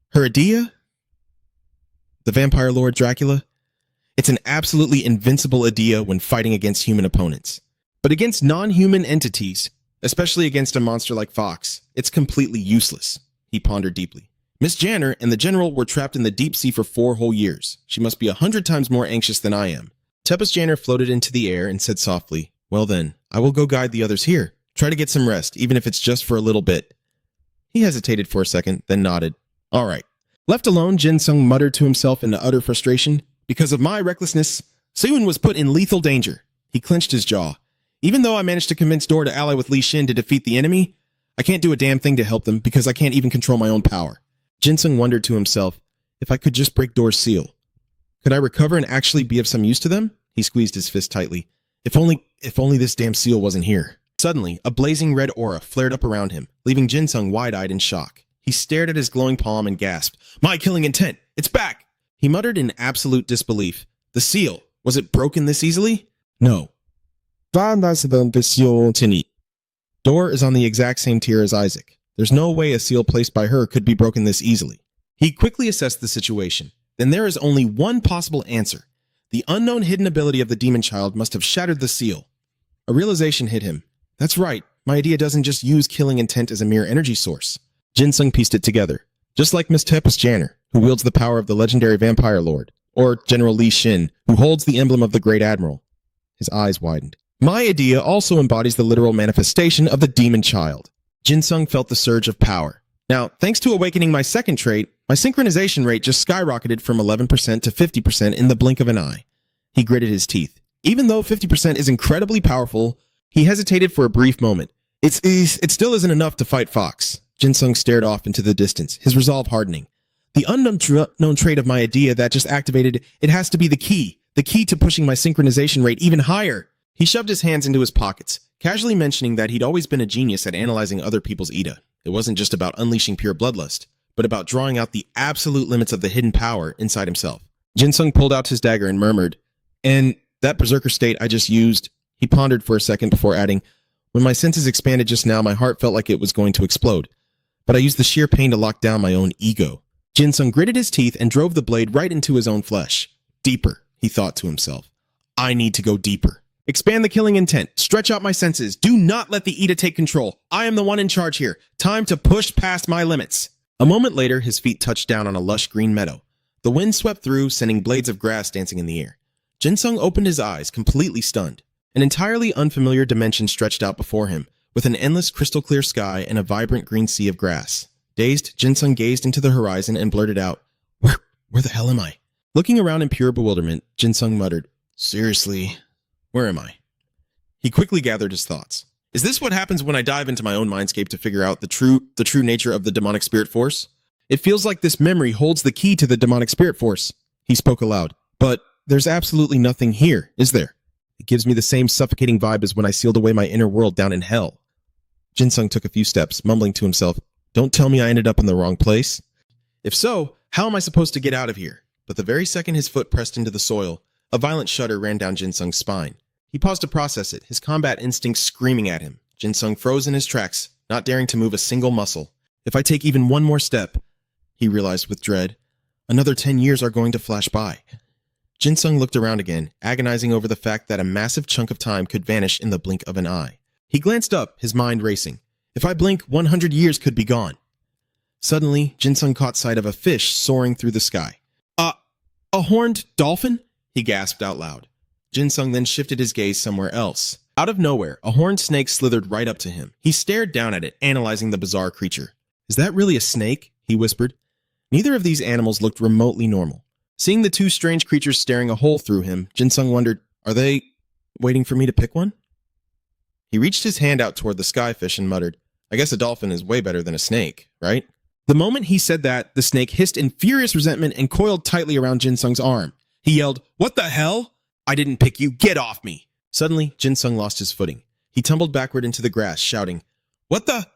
Her idea? The Vampire Lord Dracula? It's an absolutely invincible idea when fighting against human opponents. But against non-human entities, especially against a monster like Fox, it's completely useless. He pondered deeply. Miss Janner and the General were trapped in the deep sea for 4 whole years. She must be 100 times more anxious than I am. Tempest Janner floated into the air and said softly, "Well then, I will go guide the others here. Try to get some rest, even if it's just for a little bit." He hesitated for a second, then nodded. "All right." Left alone, Jin Sung muttered to himself in utter frustration. "Because of my recklessness, Seyun was put in lethal danger." He clenched his jaw. "Even though I managed to convince Dor to ally with Li Xin to defeat the enemy, I can't do a damn thing to help them because I can't even control my own power." Jin Sung wondered to himself, if I could just break Dor's seal, could I recover and actually be of some use to them? He squeezed his fist tightly. If only this damn seal wasn't here. Suddenly, a blazing red aura flared up around him, leaving Jin Sung wide-eyed in shock. He stared at his glowing palm and gasped, "My killing intent! It's back!" He muttered in absolute disbelief. "The seal, was it broken this easily?" "No." Dor is on the exact same tier as Isaac. There's no way a seal placed by her could be broken this easily. He quickly assessed the situation. Then there is only one possible answer. The unknown hidden ability of the demon child must have shattered the seal. A realization hit him. That's right, my idea doesn't just use killing intent as a mere energy source. Jin Sung pieced it together. Just like Miss Tempest Janner, who wields the power of the legendary Vampire Lord, or General Li Xin, who holds the emblem of the Great Admiral. His eyes widened. My idea also embodies the literal manifestation of the demon child. Jin Sung felt the surge of power. Now, thanks to awakening my second trait, my synchronization rate just skyrocketed from 11% to 50% in the blink of an eye. He gritted his teeth. Even though 50% is incredibly powerful, he hesitated for a brief moment. It still isn't enough to fight Fox. Jin Sung stared off into the distance, his resolve hardening. The unknown trait of my idea that just activated, it has to be the key to pushing my synchronization rate even higher. He shoved his hands into his pockets, casually mentioning that he'd always been a genius at analyzing other people's Ida. It wasn't just about unleashing pure bloodlust, but about drawing out the absolute limits of the hidden power inside himself. Jin Sung pulled out his dagger and murmured, "And that berserker state I just used," he pondered for a second before adding, "When my senses expanded just now, my heart felt like it was going to explode. But I used the sheer pain to lock down my own ego." Jin Sung gritted his teeth and drove the blade right into his own flesh. Deeper, he thought to himself. I need to go deeper. Expand the killing intent. Stretch out my senses. Do not let the Ida take control. I am the one in charge here. Time to push past my limits. A moment later, his feet touched down on a lush green meadow. The wind swept through, sending blades of grass dancing in the air. Jin Sung opened his eyes, completely stunned. An entirely unfamiliar dimension stretched out before him, with an endless crystal-clear sky and a vibrant green sea of grass. Dazed, Jin Sung gazed into the horizon and blurted out, Where the hell am I? Looking around in pure bewilderment, Jin Sung muttered, Seriously, where am I? He quickly gathered his thoughts. Is this what happens when I dive into my own mindscape to figure out the true nature of the demonic spirit force? It feels like this memory holds the key to the demonic spirit force. He spoke aloud. But there's absolutely nothing here, is there? It gives me the same suffocating vibe as when I sealed away my inner world down in hell. Jin Sung took a few steps, mumbling to himself, Don't tell me I ended up in the wrong place. If so, how am I supposed to get out of here? But the very second his foot pressed into the soil, a violent shudder ran down Jin Sung's spine. He paused to process it, his combat instinct screaming at him. Jin Sung froze in his tracks, not daring to move a single muscle. If I take even one more step, he realized with dread, another 10 years are going to flash by. Jin Sung looked around again, agonizing over the fact that a massive chunk of time could vanish in the blink of an eye. He glanced up, his mind racing. If I blink, 100 years could be gone. Suddenly, Jinsung caught sight of a fish soaring through the sky. A horned dolphin? He gasped out loud. Jinsung then shifted his gaze somewhere else. Out of nowhere, a horned snake slithered right up to him. He stared down at it, analyzing the bizarre creature. Is that really a snake? He whispered. Neither of these animals looked remotely normal. Seeing the two strange creatures staring a hole through him, Jinsung wondered, are they waiting for me to pick one? He reached his hand out toward the skyfish and muttered, I guess a dolphin is way better than a snake, right? The moment he said that, the snake hissed in furious resentment and coiled tightly around Jinsung's arm. He yelled, What the hell? I didn't pick you, get off me! Suddenly, Jinsung lost his footing. He tumbled backward into the grass, shouting, What the?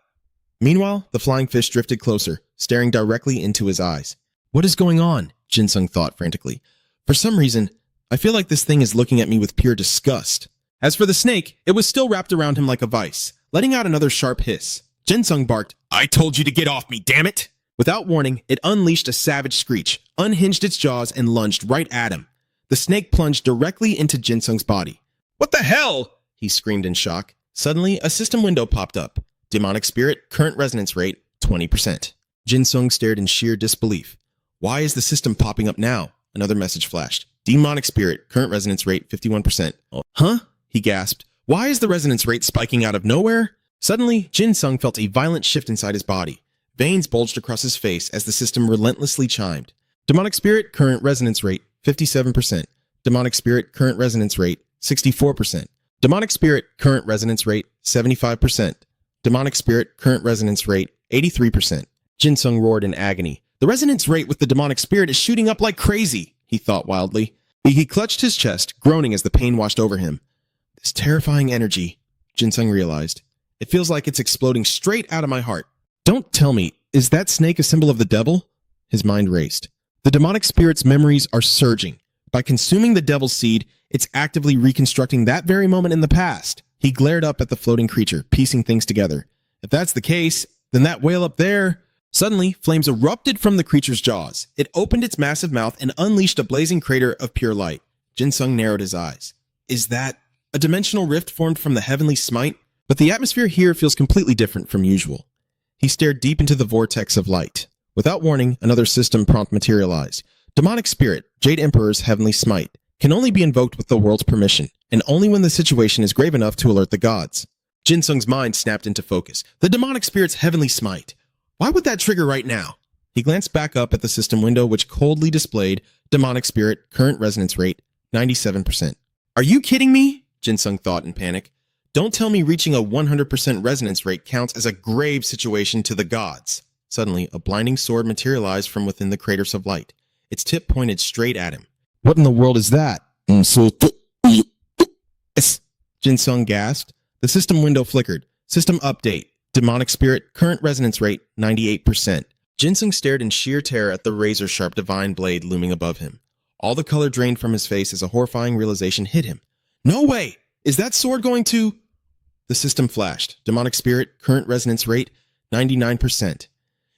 Meanwhile, the flying fish drifted closer, staring directly into his eyes. What is going on? Jinsung thought frantically. For some reason, I feel like this thing is looking at me with pure disgust. As for the snake, it was still wrapped around him like a vice, letting out another sharp hiss. Jinsung barked, I told you to get off me, damn it! Without warning, it unleashed a savage screech, unhinged its jaws, and lunged right at him. The snake plunged directly into Jinsung's body. What the hell? He screamed in shock. Suddenly, a system window popped up. Demonic spirit, current resonance rate, 20%. Jinsung stared in sheer disbelief. Why is the system popping up now? Another message flashed. Demonic spirit, current resonance rate, 51%. Huh? He gasped. Why is the resonance rate spiking out of nowhere? Suddenly, Jinsung felt a violent shift inside his body. Veins bulged across his face as the system relentlessly chimed. Demonic spirit, current resonance rate, 57%. Demonic spirit, current resonance rate, 64%. Demonic spirit, current resonance rate, 75%. Demonic spirit, current resonance rate, 83%. Jinsung roared in agony. The resonance rate with the demonic spirit is shooting up like crazy, he thought wildly. He clutched his chest, groaning as the pain washed over him. This terrifying energy, Jinsung realized. It feels like it's exploding straight out of my heart. Don't tell me, is that snake a symbol of the devil? His mind raced. The demonic spirit's memories are surging. By consuming the devil's seed, it's actively reconstructing that very moment in the past. He glared up at the floating creature, piecing things together. If that's the case, then that whale up there... Suddenly, flames erupted from the creature's jaws. It opened its massive mouth and unleashed a blazing crater of pure light. Jinsung narrowed his eyes. Is that a dimensional rift formed from the heavenly smite? But the atmosphere here feels completely different from usual. He stared deep into the vortex of light. Without warning, another system prompt materialized. Demonic spirit, Jade Emperor's heavenly smite, can only be invoked with the world's permission, and only when the situation is grave enough to alert the gods. Jinsung's mind snapped into focus. The demonic spirit's heavenly smite. Why would that trigger right now? He glanced back up at the system window, which coldly displayed demonic spirit, current resonance rate, 97%. Are you kidding me? Jinsung thought in panic. Don't tell me reaching a 100% resonance rate counts as a grave situation to the gods. Suddenly, a blinding sword materialized from within the craters of light. Its tip pointed straight at him. What in the world is that? Jinsung gasped. The system window flickered. System update. Demonic spirit, current resonance rate, 98%. Jinsung stared in sheer terror at the razor-sharp divine blade looming above him. All the color drained from his face as a horrifying realization hit him. No way! Is that sword going to... The system flashed. Demonic spirit, current resonance rate, 99%.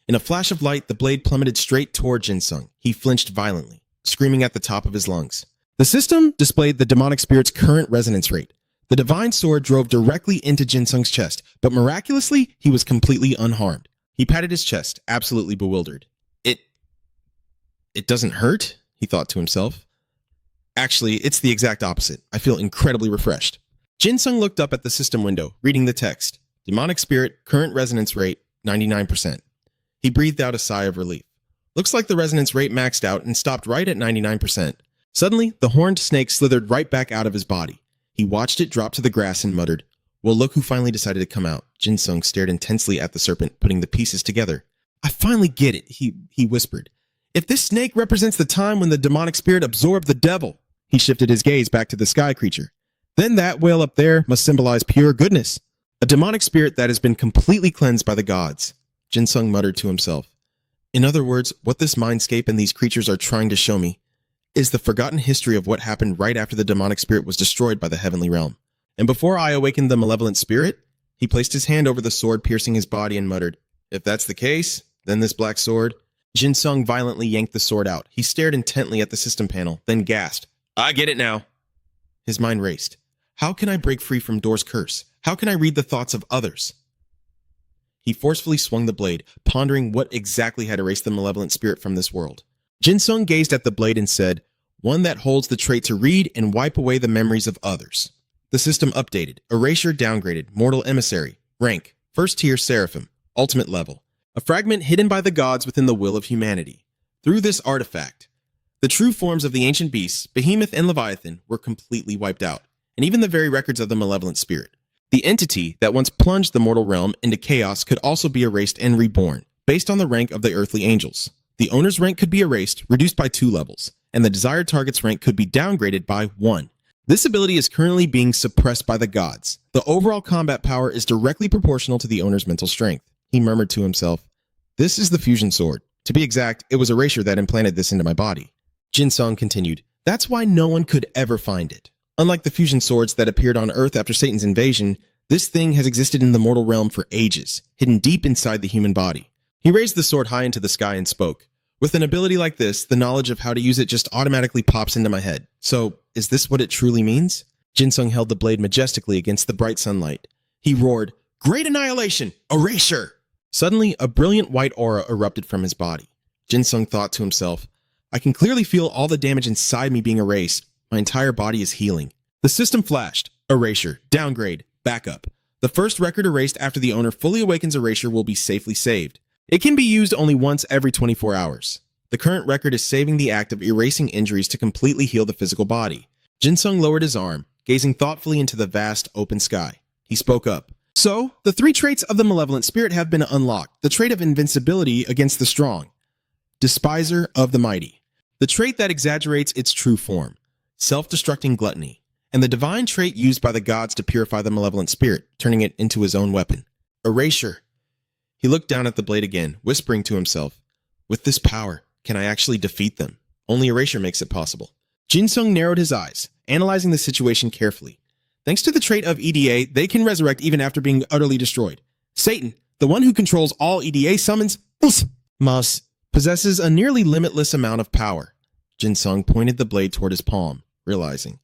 In a flash of light, the blade plummeted straight toward Jinsung. He flinched violently, screaming at the top of his lungs. The system displayed the demonic spirit's current resonance rate. The divine sword drove directly into Jinsung's chest, but miraculously, he was completely unharmed. He patted his chest, absolutely bewildered. It doesn't hurt, he thought to himself. Actually, it's the exact opposite. I feel incredibly refreshed. Jinsung looked up at the system window, reading the text. Demonic spirit, current resonance rate, 99%. He breathed out a sigh of relief. Looks like the resonance rate maxed out and stopped right at 99%. Suddenly, the horned snake slithered right back out of his body. He watched it drop to the grass and muttered, Well, look who finally decided to come out. Jinsung stared intensely at the serpent, putting the pieces together. I finally get it, he whispered. If this snake represents the time when the demonic spirit absorbed the devil. He shifted his gaze back to the sky creature. Then that whale up there must symbolize pure goodness. A demonic spirit that has been completely cleansed by the gods. Jinsung muttered to himself. In other words, what this mindscape and these creatures are trying to show me is the forgotten history of what happened right after the demonic spirit was destroyed by the heavenly realm. And before I awakened the malevolent spirit, he placed his hand over the sword piercing his body and muttered, If that's the case, then this black sword... Jinsung violently yanked the sword out. He stared intently at the system panel, then gasped, I get it now. His mind raced. How can I break free from Door's curse? How can I read the thoughts of others? He forcefully swung the blade, pondering what exactly had erased the malevolent spirit from this world. Jin Sung gazed at the blade and said, "One that holds the trait to read and wipe away the memories of others." The system updated. Erasure downgraded. Mortal emissary. Rank. First tier seraphim. Ultimate level. A fragment hidden by the gods within the will of humanity. Through this artifact, the true forms of the ancient beasts, Behemoth and Leviathan, were completely wiped out, and even the very records of the malevolent spirit. The entity that once plunged the mortal realm into chaos could also be erased and reborn, based on the rank of the earthly angels. The owner's rank could be erased, reduced by 2 levels, and the desired target's rank could be downgraded by 1. This ability is currently being suppressed by the gods. The overall combat power is directly proportional to the owner's mental strength. He murmured to himself, "This is the fusion sword. To be exact, it was Erasure that implanted this into my body." Jin Sung continued, "That's why no one could ever find it. Unlike the fusion swords that appeared on Earth after Satan's invasion, this thing has existed in the mortal realm for ages, hidden deep inside the human body." He raised the sword high into the sky and spoke, "With an ability like this, the knowledge of how to use it just automatically pops into my head. So, is this what it truly means?" Jin Sung held the blade majestically against the bright sunlight. He roared, "Great annihilation! Erasure!" Suddenly, a brilliant white aura erupted from his body. Jin Sung thought to himself, "I can clearly feel all the damage inside me being erased. My entire body is healing." The system flashed. Erasure. Downgrade. Backup. The first record erased after the owner fully awakens Erasure will be safely saved. It can be used only once every 24 hours. The current record is saving the act of erasing injuries to completely heal the physical body. Jin Sung lowered his arm, gazing thoughtfully into the vast, open sky. He spoke up. "So, the 3 traits of the malevolent spirit have been unlocked. The trait of invincibility against the strong. Despiser of the mighty. The trait that exaggerates its true form. Self-destructing gluttony. And the divine trait used by the gods to purify the malevolent spirit, turning it into his own weapon. Erasure." He looked down at the blade again, whispering to himself, "With this power, can I actually defeat them? Only Erasure makes it possible." Jin Sung narrowed his eyes, analyzing the situation carefully. Thanks to the trait of EDA, they can resurrect even after being utterly destroyed. Satan, the one who controls all EDA summons, possesses a nearly limitless amount of power. Jin Sung pointed the blade toward his palm, realizing,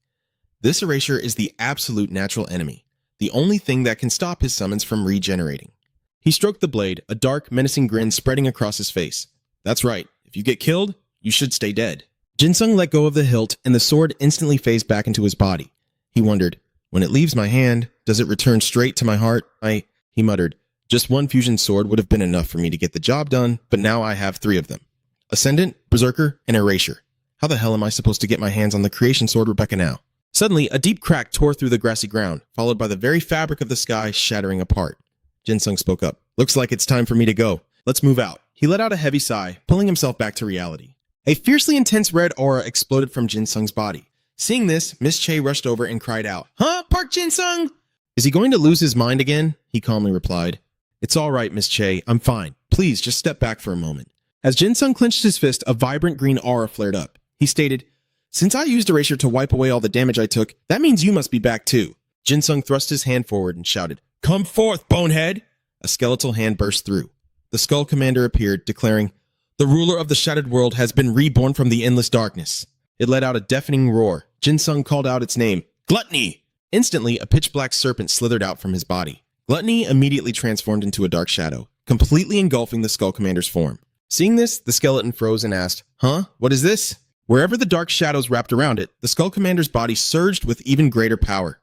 this Erasure is the absolute natural enemy, the only thing that can stop his summons from regenerating. He stroked the blade, a dark, menacing grin spreading across his face. "That's right. If you get killed, you should stay dead." Jin Sung let go of the hilt, and the sword instantly phased back into his body. He wondered, "When it leaves my hand, does it return straight to my heart?" He muttered, "Just one fusion sword would have been enough for me to get the job done, but now I have 3 of them. Ascendant, Berserker, and Erasure. How the hell am I supposed to get my hands on the creation sword Rebecca now?" Suddenly, a deep crack tore through the grassy ground, followed by the very fabric of the sky shattering apart. Jin Sung spoke up. "Looks like it's time for me to go. Let's move out." He let out a heavy sigh, pulling himself back to reality. A fiercely intense red aura exploded from Jin Sung's body. Seeing this, Miss Che rushed over and cried out, "Huh? Park Jin Sung!" "Is he going to lose his mind again?" He calmly replied. "It's all right, Miss Che. I'm fine. Please, just step back for a moment." As Jin Sung clenched his fist, a vibrant green aura flared up. He stated, "Since I used Erasure to wipe away all the damage I took, that means you must be back too." Jin Sung thrust his hand forward and shouted, "Come forth, bonehead!" A skeletal hand burst through. The Skull Commander appeared, declaring, "The ruler of the shattered world has been reborn from the endless darkness." It let out a deafening roar. Jin Sung called out its name, "Gluttony!" Instantly, a pitch-black serpent slithered out from his body. Gluttony immediately transformed into a dark shadow, completely engulfing the Skull Commander's form. Seeing this, the skeleton froze and asked, "Huh? What is this?" Wherever the dark shadows wrapped around it, the Skull Commander's body surged with even greater power.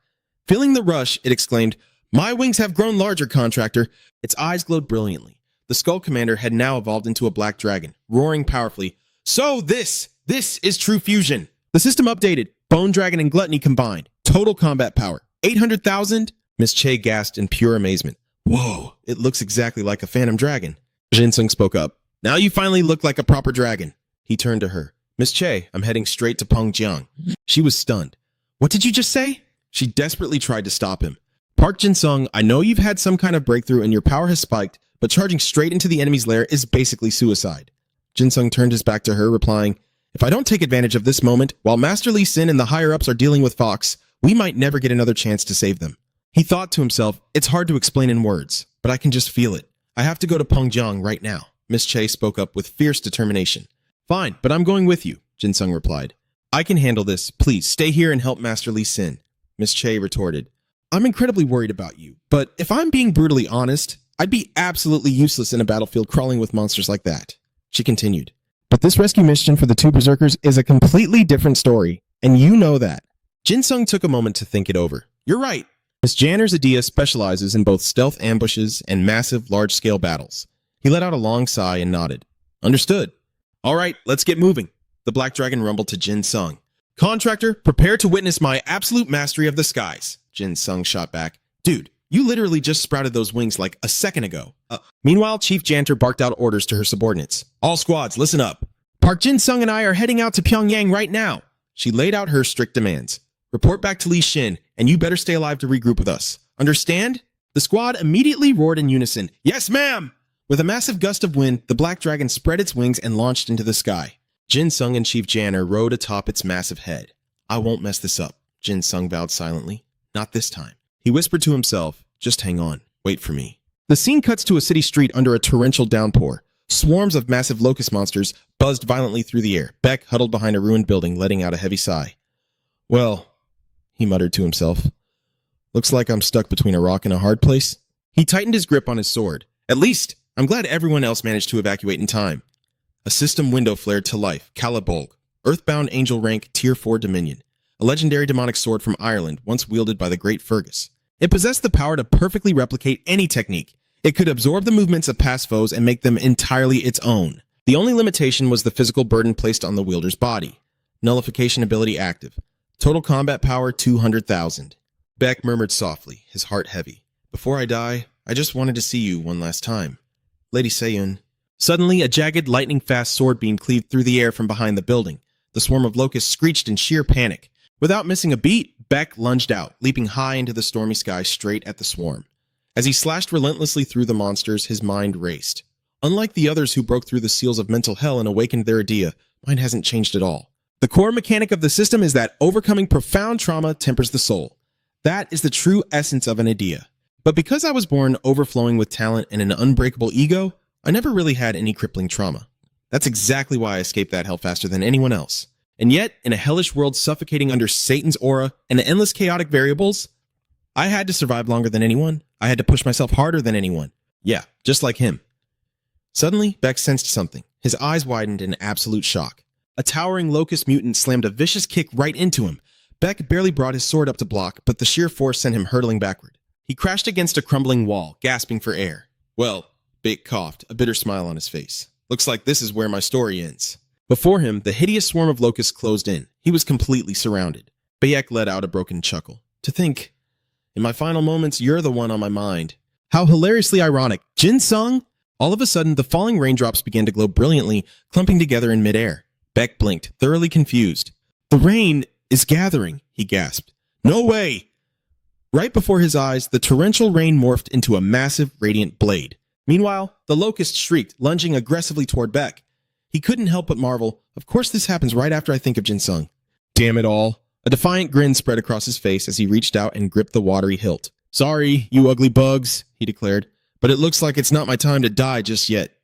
Feeling the rush, it exclaimed, "My wings have grown larger, contractor." Its eyes glowed brilliantly. The Skull Commander had now evolved into a black dragon, roaring powerfully, "So this is true fusion." The system updated. Bone Dragon and Gluttony combined. Total combat power, 800,000? Miss Che gasped in pure amazement. "Whoa, it looks exactly like a phantom dragon." Jin Sung spoke up. "Now you finally look like a proper dragon." He turned to her. "Miss Che, I'm heading straight to Pengjiang." She was stunned. "What did you just say?" She desperately tried to stop him. "Park Jin Sung, I know you've had some kind of breakthrough and your power has spiked, but charging straight into the enemy's lair is basically suicide." Jin Sung turned his back to her, replying, "If I don't take advantage of this moment, while Master Lee Sin and the higher-ups are dealing with Fox, we might never get another chance to save them." He thought to himself, "It's hard to explain in words, but I can just feel it. I have to go to Pengjiang right now." Miss Che spoke up with fierce determination. "Fine, but I'm going with you," Jin Sung replied. "I can handle this. Please, stay here and help Master Lee Sin." Miss Che retorted, "I'm incredibly worried about you, but if I'm being brutally honest, I'd be absolutely useless in a battlefield crawling with monsters like that. She continued.
But this rescue mission for the two berserkers is a completely different story, and you know that.
Jin Sung took a moment to think it over. You're right. Miss Janner's idea specializes in both stealth ambushes and massive, large-scale battles. He let out a long sigh and nodded. Understood. All right, let's get moving. The Black Dragon rumbled to Jin Sung. Contractor, prepare to witness my absolute mastery of the skies. Jin Sung shot back. Dude, you literally just sprouted those wings like a second ago. Meanwhile, Chief Janter barked out orders to her subordinates. All squads, listen up. Park Jin Sung and I are heading out to Pyongyang right now. She laid out her strict demands. Report back to Li Xin, and you better stay alive to regroup with us. Understand? The squad immediately roared in unison. Yes, ma'am! With a massive gust of wind, the Black Dragon spread its wings and launched into the sky. Jin Sung and Chief Janner rode atop its massive head. I won't mess this up, Jin Sung vowed silently. Not this time. He whispered to himself, just hang on, wait for me. The scene cuts to a city street under a torrential downpour. Swarms of massive locust monsters buzzed violently through the air. Beck huddled behind a ruined building, letting out a heavy sigh. Well, he muttered to himself. Looks like I'm stuck between a rock and a hard place. He tightened his grip on his sword. At least, I'm glad everyone else managed to evacuate in time. A system window flared to life. Calabolg, Earthbound Angel Rank Tier 4 Dominion. A legendary demonic sword from Ireland, once wielded by the Great Fergus. It possessed the power to perfectly replicate any technique. It could absorb the movements of past foes and make them entirely its own. The only limitation was the physical burden placed on the wielder's body. Nullification ability active. Total combat power 200,000. Beck murmured softly, his heart heavy. Before I die, I just wanted to see you one last time. Lady Seyun. Suddenly, a jagged, lightning-fast sword beam cleaved through the air from behind the building. The swarm of locusts screeched in sheer panic. Without missing a beat, Beck lunged out, leaping high into the stormy sky straight at the swarm. As he slashed relentlessly through the monsters, his mind raced. Unlike the others who broke through the seals of mental hell and awakened their idea, mine hasn't changed at all. The core mechanic of the system is that overcoming profound trauma tempers the soul. That is the true essence of an idea. But because I was born overflowing with talent and an unbreakable ego, I never really had any crippling trauma. That's exactly why I escaped that hell faster than anyone else. And yet, in a hellish world suffocating under Satan's aura and endless chaotic variables, I had to survive longer than anyone. I had to push myself harder than anyone. Yeah, just like him. Suddenly, Beck sensed something. His eyes widened in absolute shock. A towering locust mutant slammed a vicious kick right into him. Beck barely brought his sword up to block, but the sheer force sent him hurtling backward. He crashed against a crumbling wall, gasping for air. Well, Beck coughed, a bitter smile on his face. Looks like this is where my story ends. Before him, the hideous swarm of locusts closed in. He was completely surrounded. Bayek let out a broken chuckle. To think, in my final moments, you're the one on my mind. How hilariously ironic. Jin Sung? All of a sudden, the falling raindrops began to glow brilliantly, clumping together in midair. Beck blinked, thoroughly confused. The rain is gathering, he gasped. No way! Right before his eyes, the torrential rain morphed into a massive, radiant blade. Meanwhile, the locust shrieked, lunging aggressively toward Beck. He couldn't help but marvel. Of course this happens right after I think of Jin Sung. Damn it all. A defiant grin spread across his face as he reached out and gripped the watery hilt. Sorry, you ugly bugs, he declared, but it looks like it's not my time to die just yet.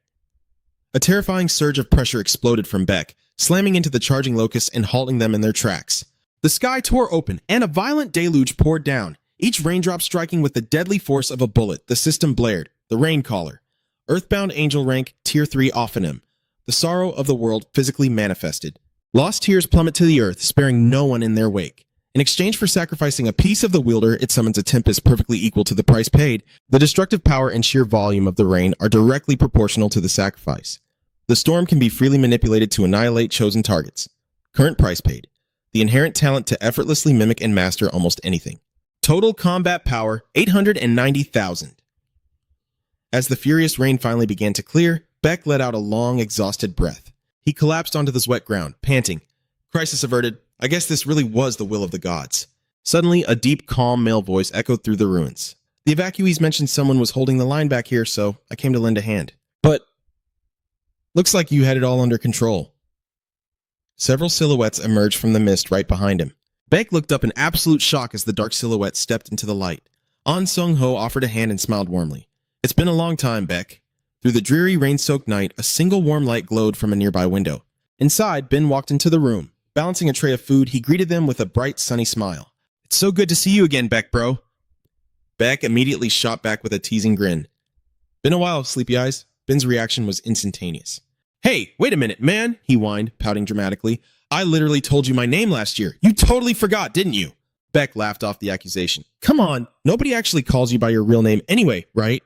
A terrifying surge of pressure exploded from Beck, slamming into the charging locusts and halting them in their tracks. The sky tore open, and a violent deluge poured down, each raindrop striking with the deadly force of a bullet. The system blared. The Rain Caller. Earthbound Angel Rank Tier 3 Ophanim. The sorrow of the world physically manifested. Lost tears plummet to the earth, sparing no one in their wake. In exchange for sacrificing a piece of the wielder, it summons a tempest perfectly equal to the price paid. The destructive power and sheer volume of the rain are directly proportional to the sacrifice. The storm can be freely manipulated to annihilate chosen targets. Current price paid. The inherent talent to effortlessly mimic and master almost anything. Total combat power, 890,000. As the furious rain finally began to clear, Beck let out a long, exhausted breath. He collapsed onto the wet ground, panting. Crisis averted. I guess this really was the will of the gods. Suddenly, a deep, calm male voice echoed through the ruins. The evacuees mentioned someone was holding the line back here, so I came to lend a hand. But looks like you had it all under control. Several silhouettes emerged from the mist right behind him. Beck looked up in absolute shock as the dark silhouette stepped into the light. An Sung-ho offered a hand and smiled warmly. It's been a long time, Beck. Through the dreary, rain-soaked night, a single warm light glowed from a nearby window. Inside, Ben walked into the room. Balancing a tray of food, he greeted them with a bright, sunny smile. It's so good to see you again, Beck, bro. Beck immediately shot back with a teasing grin. Been a while, Sleepy Eyes. Ben's reaction was instantaneous. Hey, wait a minute, man, he whined, pouting dramatically. I literally told you my name last year. You totally forgot, didn't you? Beck laughed off the accusation. Come on, nobody actually calls you by your real name anyway, right?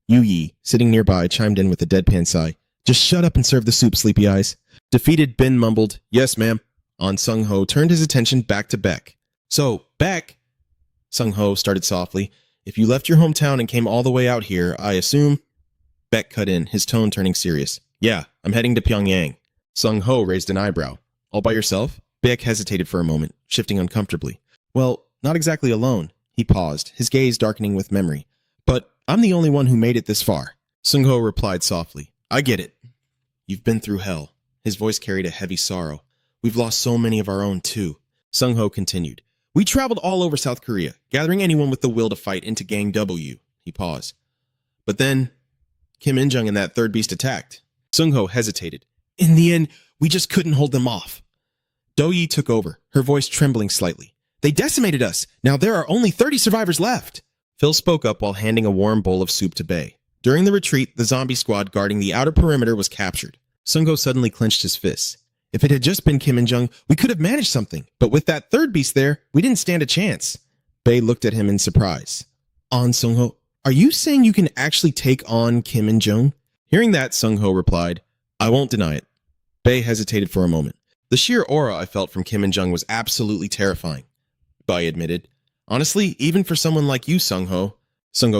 Yu Yi, sitting nearby, chimed in with a deadpan sigh. Just shut up and serve the soup, Sleepy Eyes. Defeated, Ben mumbled, yes, ma'am. On Sung Ho turned his attention back to Beck. So, Beck, Sung Ho started softly, if you left your hometown and came all the way out here, I assume... Beck cut in, his tone turning serious. Yeah, I'm heading to Pyongyang. Sung Ho raised an eyebrow. All by yourself? Beck hesitated for a moment, shifting uncomfortably. Well, not exactly alone. He paused, his gaze darkening with memory. But I'm the only one who made it this far. Sung Ho replied softly. I get it. You've been through hell. His voice carried a heavy sorrow. We've lost so many of our own, too. Sung Ho continued. We traveled all over South Korea, gathering anyone with the will to fight into Gang W. He paused. But then, Kim In-jung and that third beast attacked. Sung Ho hesitated. In the end, we just couldn't hold them off. Do-yi took over, her voice trembling slightly. They decimated us. Now there are only 30 survivors left. Phil spoke up while handing a warm bowl of soup to Bae. During the retreat, the zombie squad guarding the outer perimeter was captured. Sung Ho suddenly clenched his fists. If it had just been Kim In-jung, we could have managed something. But with that third beast there, we didn't stand a chance. Bae looked at him in surprise. On Sung Ho, are you saying you can actually take on Kim In-jung? Hearing that, Sung Ho replied, I won't deny it. Bae hesitated for a moment. The sheer aura I felt from Kim In-jung was absolutely terrifying. Bae admitted. Honestly, even for someone like you, Sung Ho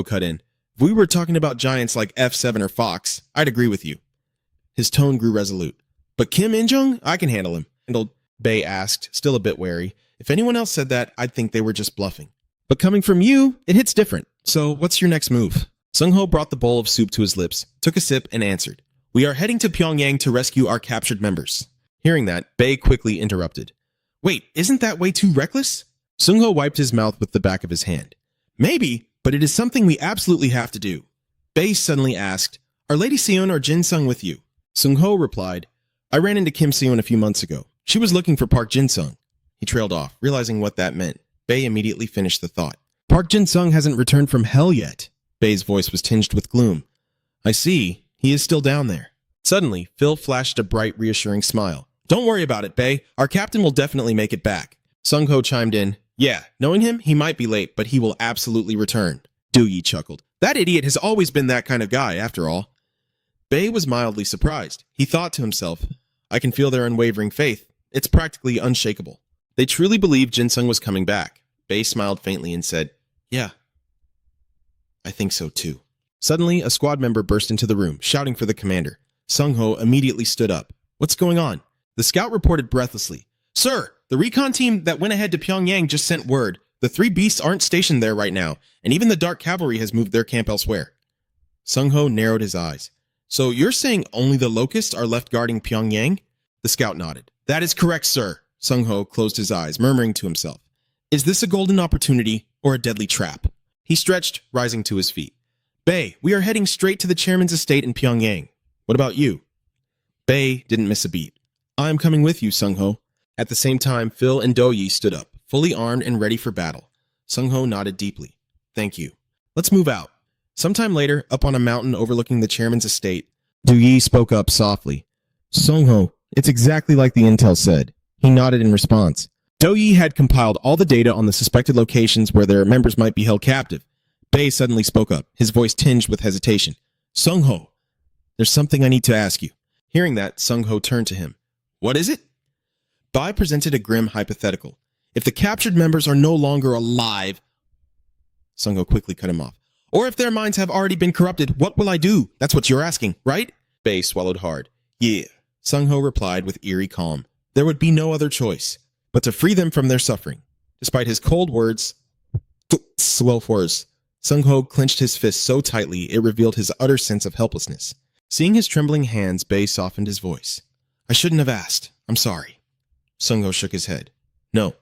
cut in. If we were talking about giants like F7 or Fox, I'd agree with you. His tone grew resolute. But Kim In-jung, I can handle him. Bae asked, still a bit wary. If anyone else said that, I'd think they were just bluffing. But coming from you, it hits different. So what's your next move? Sung Ho brought the bowl of soup to his lips, took a sip, and answered. We are heading to Pyongyang to rescue our captured members. Hearing that, Bae quickly interrupted. Wait, isn't that way too reckless? Sung Ho wiped his mouth with the back of his hand. Maybe, but it is something we absolutely have to do. Bae suddenly asked, Are Lady Seon or Jin Sung with you? Sung Ho replied, I ran into Kim Seon a few months ago. She was looking for Park Jin Sung. He trailed off, realizing what that meant. Bae immediately finished the thought. Park Jin Sung hasn't returned from hell yet. Bae's voice was tinged with gloom. I see. He is still down there. Suddenly, Phil flashed a bright, reassuring smile. Don't worry about it, Bae. Our captain will definitely make it back. Sung Ho chimed in. Yeah, knowing him, he might be late, but he will absolutely return. Do-yi chuckled. That idiot has always been that kind of guy, after all. Bae was mildly surprised. He thought to himself, I can feel their unwavering faith. It's practically unshakable. They truly believed Jin Sung was coming back. Bae smiled faintly and said, Yeah, I think so too. Suddenly, a squad member burst into the room, shouting for the commander. Sung Ho immediately stood up. What's going on? The scout reported breathlessly. Sir, the recon team that went ahead to Pyongyang just sent word. The three beasts aren't stationed there right now, and even the Dark Cavalry has moved their camp elsewhere. Sung Ho narrowed his eyes. So you're saying only the locusts are left guarding Pyongyang? The scout nodded. That is correct, sir. Sung Ho closed his eyes, murmuring to himself. Is this a golden opportunity or a deadly trap? He stretched, rising to his feet. Bae, we are heading straight to the chairman's estate in Pyongyang. What about you? Bae didn't miss a beat. I'm coming with you, Sung Ho. At the same time, Phil and Do-yi stood up, fully armed and ready for battle. Sung Ho nodded deeply. Thank you. Let's move out. Sometime later, up on a mountain overlooking the chairman's estate, Do-yi spoke up softly. Sung Ho, it's exactly like the intel said. He nodded in response. Do-yi had compiled all the data on the suspected locations where their members might be held captive. Bae suddenly spoke up, his voice tinged with hesitation. Sung Ho, there's something I need to ask you. Hearing that, Sung Ho turned to him. What is it? Bae presented a grim hypothetical. If the captured members are no longer alive... Sung Ho quickly cut him off. Or if their minds have already been corrupted, what will I do? That's what you're asking, right? Bae swallowed hard. Yeah, Sung Ho replied with eerie calm. There would be no other choice but to free them from their suffering. Despite his cold words, Sung Ho clenched his fist so tightly it revealed his utter sense of helplessness. Seeing his trembling hands, Bae softened his voice. I shouldn't have asked. I'm sorry. Sung Ho shook his head. No.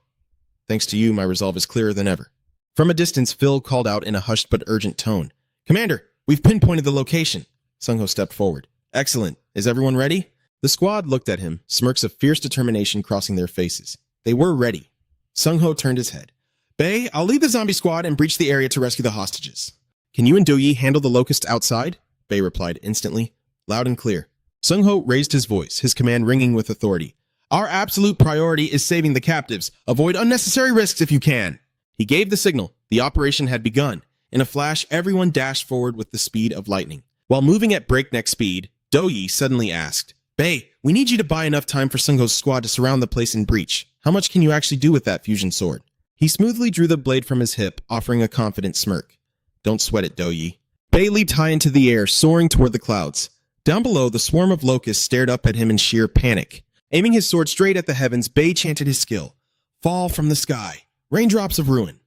Thanks to you, my resolve is clearer than ever. From a distance, Phil called out in a hushed but urgent tone. Commander, we've pinpointed the location. Sung Ho stepped forward. Excellent. Is everyone ready? The squad looked at him, smirks of fierce determination crossing their faces. They were ready. Sung Ho turned his head. Bae, I'll lead the zombie squad and breach the area to rescue the hostages. Can you and Do-yi handle the locusts outside? Bei replied instantly, loud and clear. Sung-ho raised his voice, his command ringing with authority. Our absolute priority is saving the captives. Avoid unnecessary risks if you can. He gave the signal. The operation had begun. In a flash, everyone dashed forward with the speed of lightning. While moving at breakneck speed, Do-yi suddenly asked, Bei, we need you to buy enough time for Sung-ho's squad to surround the place and breach. How much can you actually do with that fusion sword? He smoothly drew the blade from his hip, offering a confident smirk. Don't sweat it, Do-yi. Bei leaped high into the air, soaring toward the clouds. Down below, the swarm of locusts stared up at him in sheer panic. Aiming his sword straight at the heavens, Bei chanted his skill. Fall from the sky. Raindrops of ruin.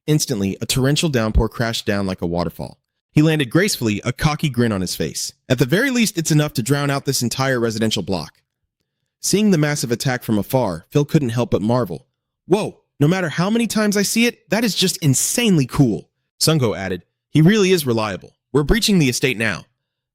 Instantly, a torrential downpour crashed down like a waterfall. He landed gracefully, a cocky grin on his face. At the very least, it's enough to drown out this entire residential block. Seeing the massive attack from afar, Phil couldn't help but marvel. Whoa, no matter how many times I see it, that is just insanely cool. Sung-ho added, he really is reliable. We're breaching the estate now.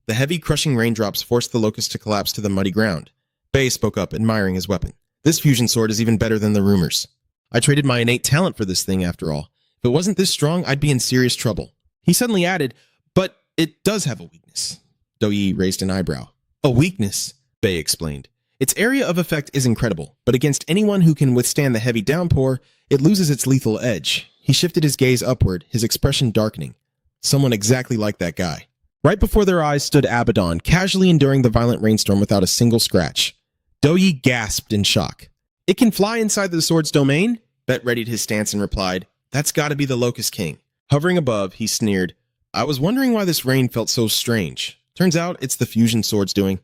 The heavy, crushing raindrops forced the locust to collapse to the muddy ground. Bei spoke up, admiring his weapon. This fusion sword is even better than the rumors. I traded my innate talent for this thing, after all. If it wasn't this strong, I'd be in serious trouble. He suddenly added, but it does have a weakness. Do-yi raised an eyebrow. A weakness, Bei explained. Its area of effect is incredible, but against anyone who can withstand the heavy downpour, it loses its lethal edge. He shifted his gaze upward, his expression darkening. Someone exactly like that guy. Right before their eyes stood Abaddon, casually enduring the violent rainstorm without a single scratch. Do-yi gasped in shock. It can fly inside the sword's domain? Bet readied his stance and replied, that's gotta be the Locust King. Hovering above, he sneered, I was wondering why this rain felt so strange. Turns out it's the fusion sword's doing.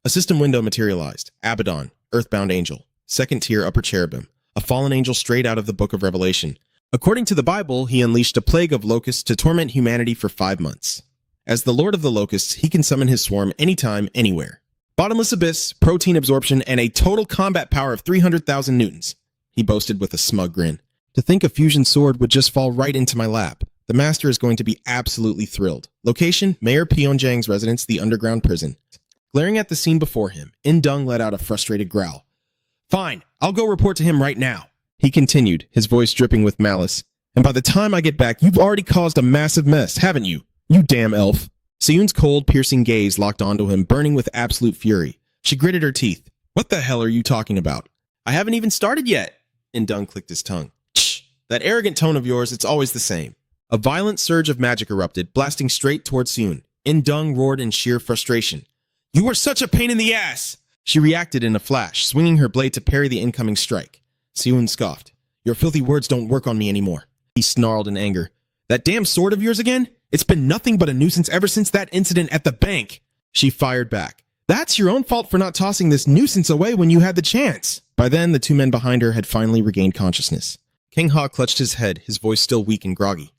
A system window materialized. Abaddon, Earthbound Angel, second tier upper cherubim, a fallen angel straight out of the Book of Revelation. According to the Bible, he unleashed a plague of locusts to torment humanity for 5 months. As the Lord of the Locusts, he can summon his swarm anytime, anywhere. Bottomless abyss, protein absorption, and a total combat power of 300,000 newtons, he boasted with a smug grin. To think a fusion sword would just fall right into my lap. The master is going to be absolutely thrilled. Location, Mayor Pyeongjang's residence, the underground prison. Glaring at the scene before him, In-dung let out a frustrated growl. Fine, I'll go report to him right now. He continued, his voice dripping with malice. And by the time I get back, you've already caused a massive mess, haven't you? You damn elf. Seyoon's cold, piercing gaze locked onto him, burning with absolute fury. She gritted her teeth. What the hell are you talking about? I haven't even started yet. In-dung clicked his tongue. Shh, that arrogant tone of yours, it's always the same. A violent surge of magic erupted, blasting straight towards Seyoon. In-dung roared in sheer frustration. You are such a pain in the ass! She reacted in a flash, swinging her blade to parry the incoming strike. Seyoon scoffed. Your filthy words don't work on me anymore. He snarled in anger. That damn sword of yours again? It's been nothing but a nuisance ever since that incident at the bank. She fired back. That's your own fault for not tossing this nuisance away when you had the chance. By then, the two men behind her had finally regained consciousness. King Ha clutched his head, his voice still weak and groggy.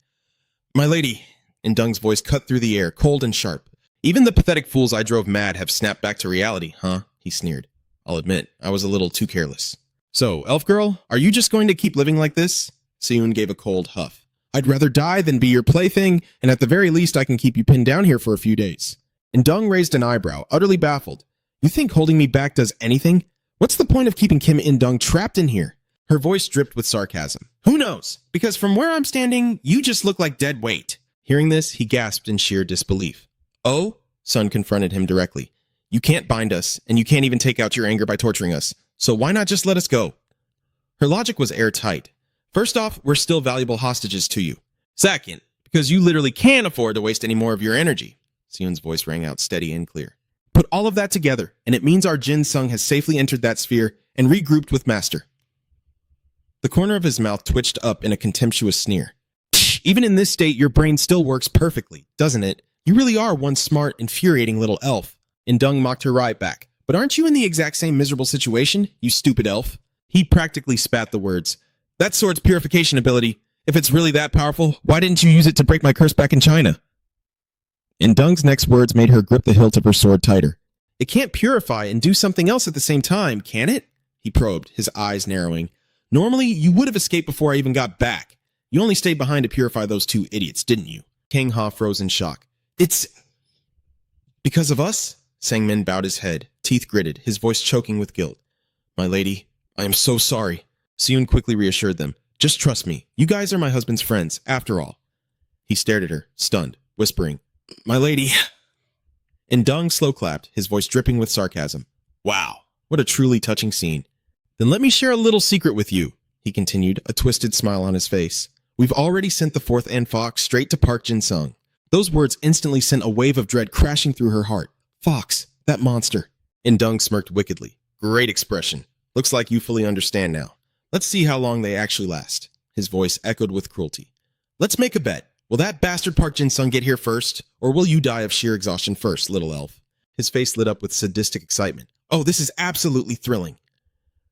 My lady, In-dung's voice cut through the air, cold and sharp. Even the pathetic fools I drove mad have snapped back to reality, huh? He sneered. I'll admit, I was a little too careless. So, elf girl, are you just going to keep living like this? Seyoon gave a cold huff. I'd rather die than be your plaything, and at the very least I can keep you pinned down here for a few days. In-dung raised an eyebrow, utterly baffled. You think holding me back does anything? What's the point of keeping Kim In-dung trapped in here? Her voice dripped with sarcasm. Who knows? Because from where I'm standing, you just look like dead weight. Hearing this, he gasped in sheer disbelief. Oh? Sun confronted him directly. You can't bind us, and you can't even take out your anger by torturing us, so why not just let us go? Her logic was airtight. First off, we're still valuable hostages to you. Second, because you literally can't afford to waste any more of your energy. Seyoon's voice rang out steady and clear. Put all of that together, and it means our Jin Sung has safely entered that sphere and regrouped with Master. The corner of his mouth twitched up in a contemptuous sneer. Even in this state, your brain still works perfectly, doesn't it? You really are one smart, infuriating little elf. In-dung mocked her right back. But aren't you in the exact same miserable situation, you stupid elf? He practically spat the words. That sword's purification ability. If it's really that powerful, why didn't you use it to break my curse back in China? In-dung's next words made her grip the hilt of her sword tighter. It can't purify and do something else at the same time, can it? He probed, his eyes narrowing. Normally, you would have escaped before I even got back. You only stayed behind to purify those two idiots, didn't you? King Ha froze in shock. It's because of us? Sangmin bowed his head, teeth gritted, his voice choking with guilt. My lady, I am so sorry. Seyoon quickly reassured them. Just trust me. You guys are my husband's friends, after all. He stared at her, stunned, whispering, My lady, Indung slow clapped, his voice dripping with sarcasm. Wow, what a truly touching scene. Then let me share a little secret with you, he continued, a twisted smile on his face. We've already sent the fourth An Fox straight to Park Jin-sung. Those words instantly sent a wave of dread crashing through her heart. Fox, that monster. Indung smirked wickedly. Great expression. Looks like you fully understand now. Let's see how long they actually last. His voice echoed with cruelty. Let's make a bet. Will that bastard Park Jin-sung get here first, or will you die of sheer exhaustion first, little elf? His face lit up with sadistic excitement. Oh, this is absolutely thrilling.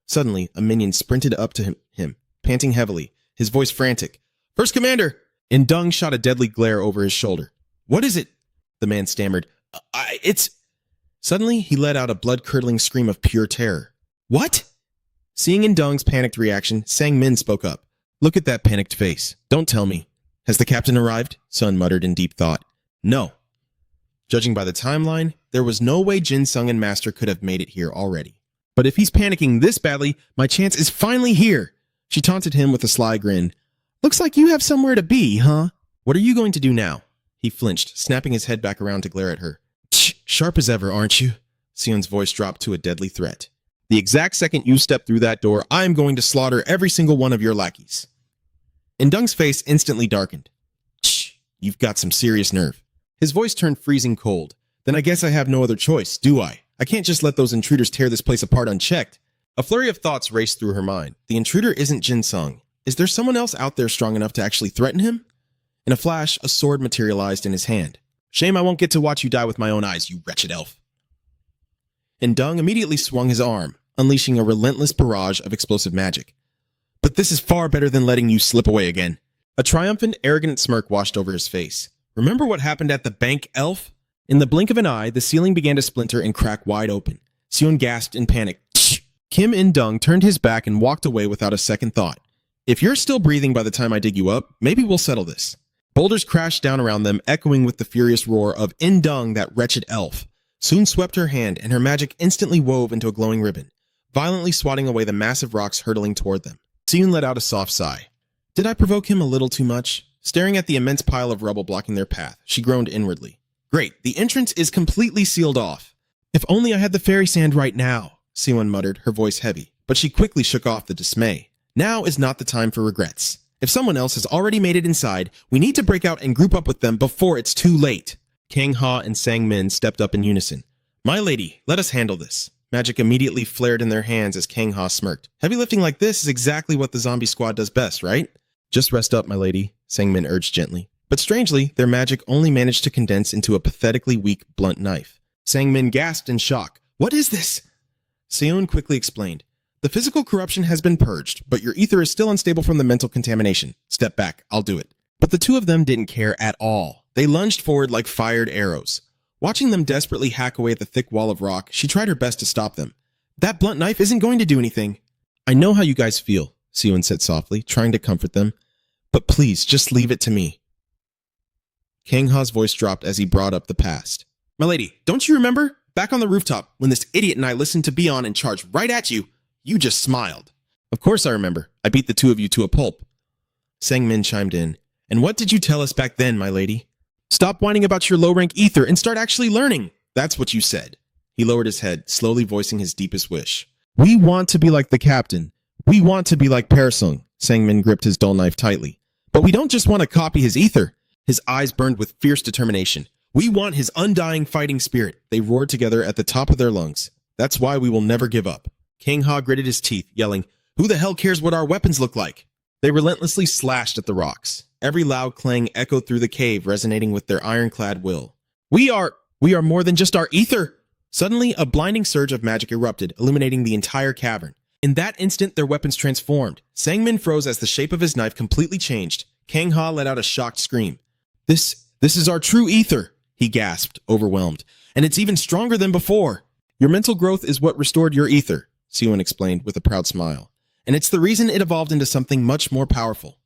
Suddenly, a minion sprinted up to him, panting heavily, his voice frantic. First Commander! Indung shot a deadly glare over his shoulder. What is it? The man stammered. It's... Suddenly, he let out a blood-curdling scream of pure terror. What? Seeing Indung's panicked reaction, Sang-min spoke up. Look at that panicked face. Don't tell me. Has the captain arrived? Sun muttered in deep thought. No. Judging by the timeline, there was no way Jin-sung and Master could have made it here already. But if he's panicking this badly, my chance is finally here. She taunted him with a sly grin. Looks like you have somewhere to be, huh? What are you going to do now? He flinched, snapping his head back around to glare at her. Sharp as ever, aren't you? Sion's voice dropped to a deadly threat. The exact second you step through that door, I am going to slaughter every single one of your lackeys. Indung's face instantly darkened. Shh, you've got some serious nerve. His voice turned freezing cold. Then I guess I have no other choice, do I? I can't just let those intruders tear this place apart unchecked. A flurry of thoughts raced through her mind. The intruder isn't Jin-sung. Is there someone else out there strong enough to actually threaten him? In a flash, a sword materialized in his hand. Shame I won't get to watch you die with my own eyes, you wretched elf. Indung immediately swung his arm, unleashing a relentless barrage of explosive magic. But this is far better than letting you slip away again. A triumphant, arrogant smirk washed over his face. Remember what happened at the bank, elf? In the blink of an eye, the ceiling began to splinter and crack wide open. Sion gasped in panic. Shh! Kim In-dung turned his back and walked away without a second thought. If you're still breathing by the time I dig you up, maybe we'll settle this. Boulders crashed down around them, echoing with the furious roar of In-dung, that wretched elf. Soon swept her hand, and her magic instantly wove into a glowing ribbon, violently swatting away the massive rocks hurtling toward them. Sion let out a soft sigh. Did I provoke him a little too much? Staring at the immense pile of rubble blocking their path, she groaned inwardly. Great, the entrance is completely sealed off. If only I had the fairy sand right now, Sion muttered, her voice heavy, but she quickly shook off the dismay. Now is not the time for regrets. If someone else has already made it inside, we need to break out and group up with them before it's too late. Kang Ha and Sang-min stepped up in unison. My lady, let us handle this. Magic immediately flared in their hands as Kang Ha smirked. Heavy lifting like this is exactly what the zombie squad does best, right? Just rest up, my lady, Sang-min urged gently. But strangely, their magic only managed to condense into a pathetically weak, blunt knife. Sang-min gasped in shock. What is this? Seon quickly explained. The physical corruption has been purged, but your ether is still unstable from the mental contamination. Step back, I'll do it. But the two of them didn't care at all. They lunged forward like fired arrows. Watching them desperately hack away at the thick wall of rock, she tried her best to stop them. That blunt knife isn't going to do anything. I know how you guys feel, Seon said softly, trying to comfort them. But please, just leave it to me. Kang Ha's voice dropped as he brought up the past. My lady, don't you remember? Back on the rooftop, when this idiot and I listened to Beyond and charged right at you, you just smiled. Of course I remember. I beat the two of you to a pulp. Sang-min chimed in. And what did you tell us back then, my lady? Stop whining about your low-rank ether and start actually learning. That's what you said. He lowered his head, slowly voicing his deepest wish. We want to be like the captain. We want to be like Persung. Sang-min gripped his dull knife tightly. But we don't just want to copy his ether. His eyes burned with fierce determination. We want his undying fighting spirit. They roared together at the top of their lungs. That's why we will never give up. Kang Ha gritted his teeth, yelling, Who the hell cares what our weapons look like? They relentlessly slashed at the rocks. Every loud clang echoed through the cave, resonating with their ironclad will. We are more than just our ether! Suddenly, a blinding surge of magic erupted, illuminating the entire cavern. In that instant, their weapons transformed. Sang-min froze as the shape of his knife completely changed. Kang Ha let out a shocked scream. This is our true ether, he gasped, overwhelmed. And it's even stronger than before. Your mental growth is what restored your ether, Siwon explained with a proud smile. And it's the reason it evolved into something much more powerful.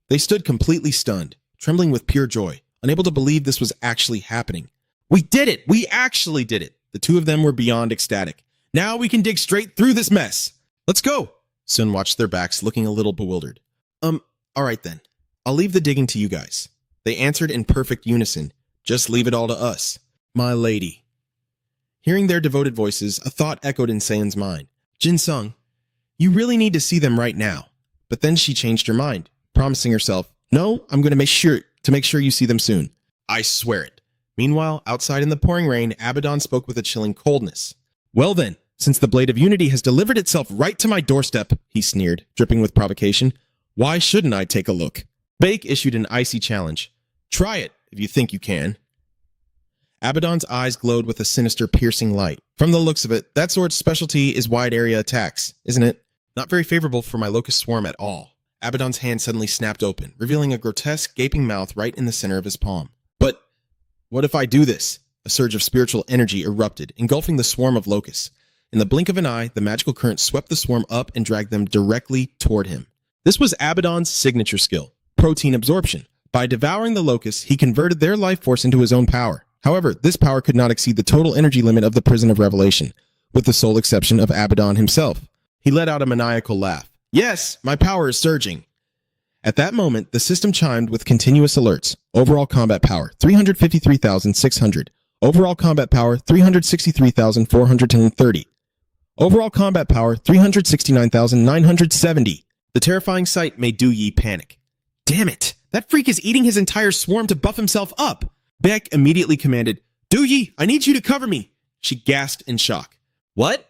They stood completely stunned, trembling with pure joy, unable to believe this was actually happening. We did it! We actually did it! The two of them were beyond ecstatic. Now we can dig straight through this mess! Let's go! Sun watched their backs, looking a little bewildered. Alright then. I'll leave the digging to you guys. They answered in perfect unison. Just leave it all to us. My lady. Hearing their devoted voices, a thought echoed in Seon's mind. Jin Sung, you really need to see them right now. But then she changed her mind, promising herself, no, I'm going to make sure you see them soon. I swear it. Meanwhile, outside in the pouring rain, Abaddon spoke with a chilling coldness. Well then, since the Blade of Unity has delivered itself right to my doorstep, he sneered, dripping with provocation, why shouldn't I take a look? Bake issued an icy challenge. Try it, if you think you can. Abaddon's eyes glowed with a sinister, piercing light. From the looks of it, that sword's specialty is wide-area attacks, isn't it? Not very favorable for my locust swarm at all. Abaddon's hand suddenly snapped open, revealing a grotesque, gaping mouth right in the center of his palm. But what if I do this? A surge of spiritual energy erupted, engulfing the swarm of locusts. In the blink of an eye, the magical current swept the swarm up and dragged them directly toward him. This was Abaddon's signature skill, protein absorption. By devouring the locusts, he converted their life force into his own power. However, this power could not exceed the total energy limit of the Prison of Revelation, with the sole exception of Abaddon himself. He let out a maniacal laugh. Yes, my power is surging. At that moment, the system chimed with continuous alerts. Overall combat power, 353,600. Overall combat power, 363,430. Overall combat power, 369,970. The terrifying sight made Du Yi panic. Damn it! That freak is eating his entire swarm to buff himself up! Beck immediately commanded, Du Yi, I need you to cover me! She gasped in shock. What?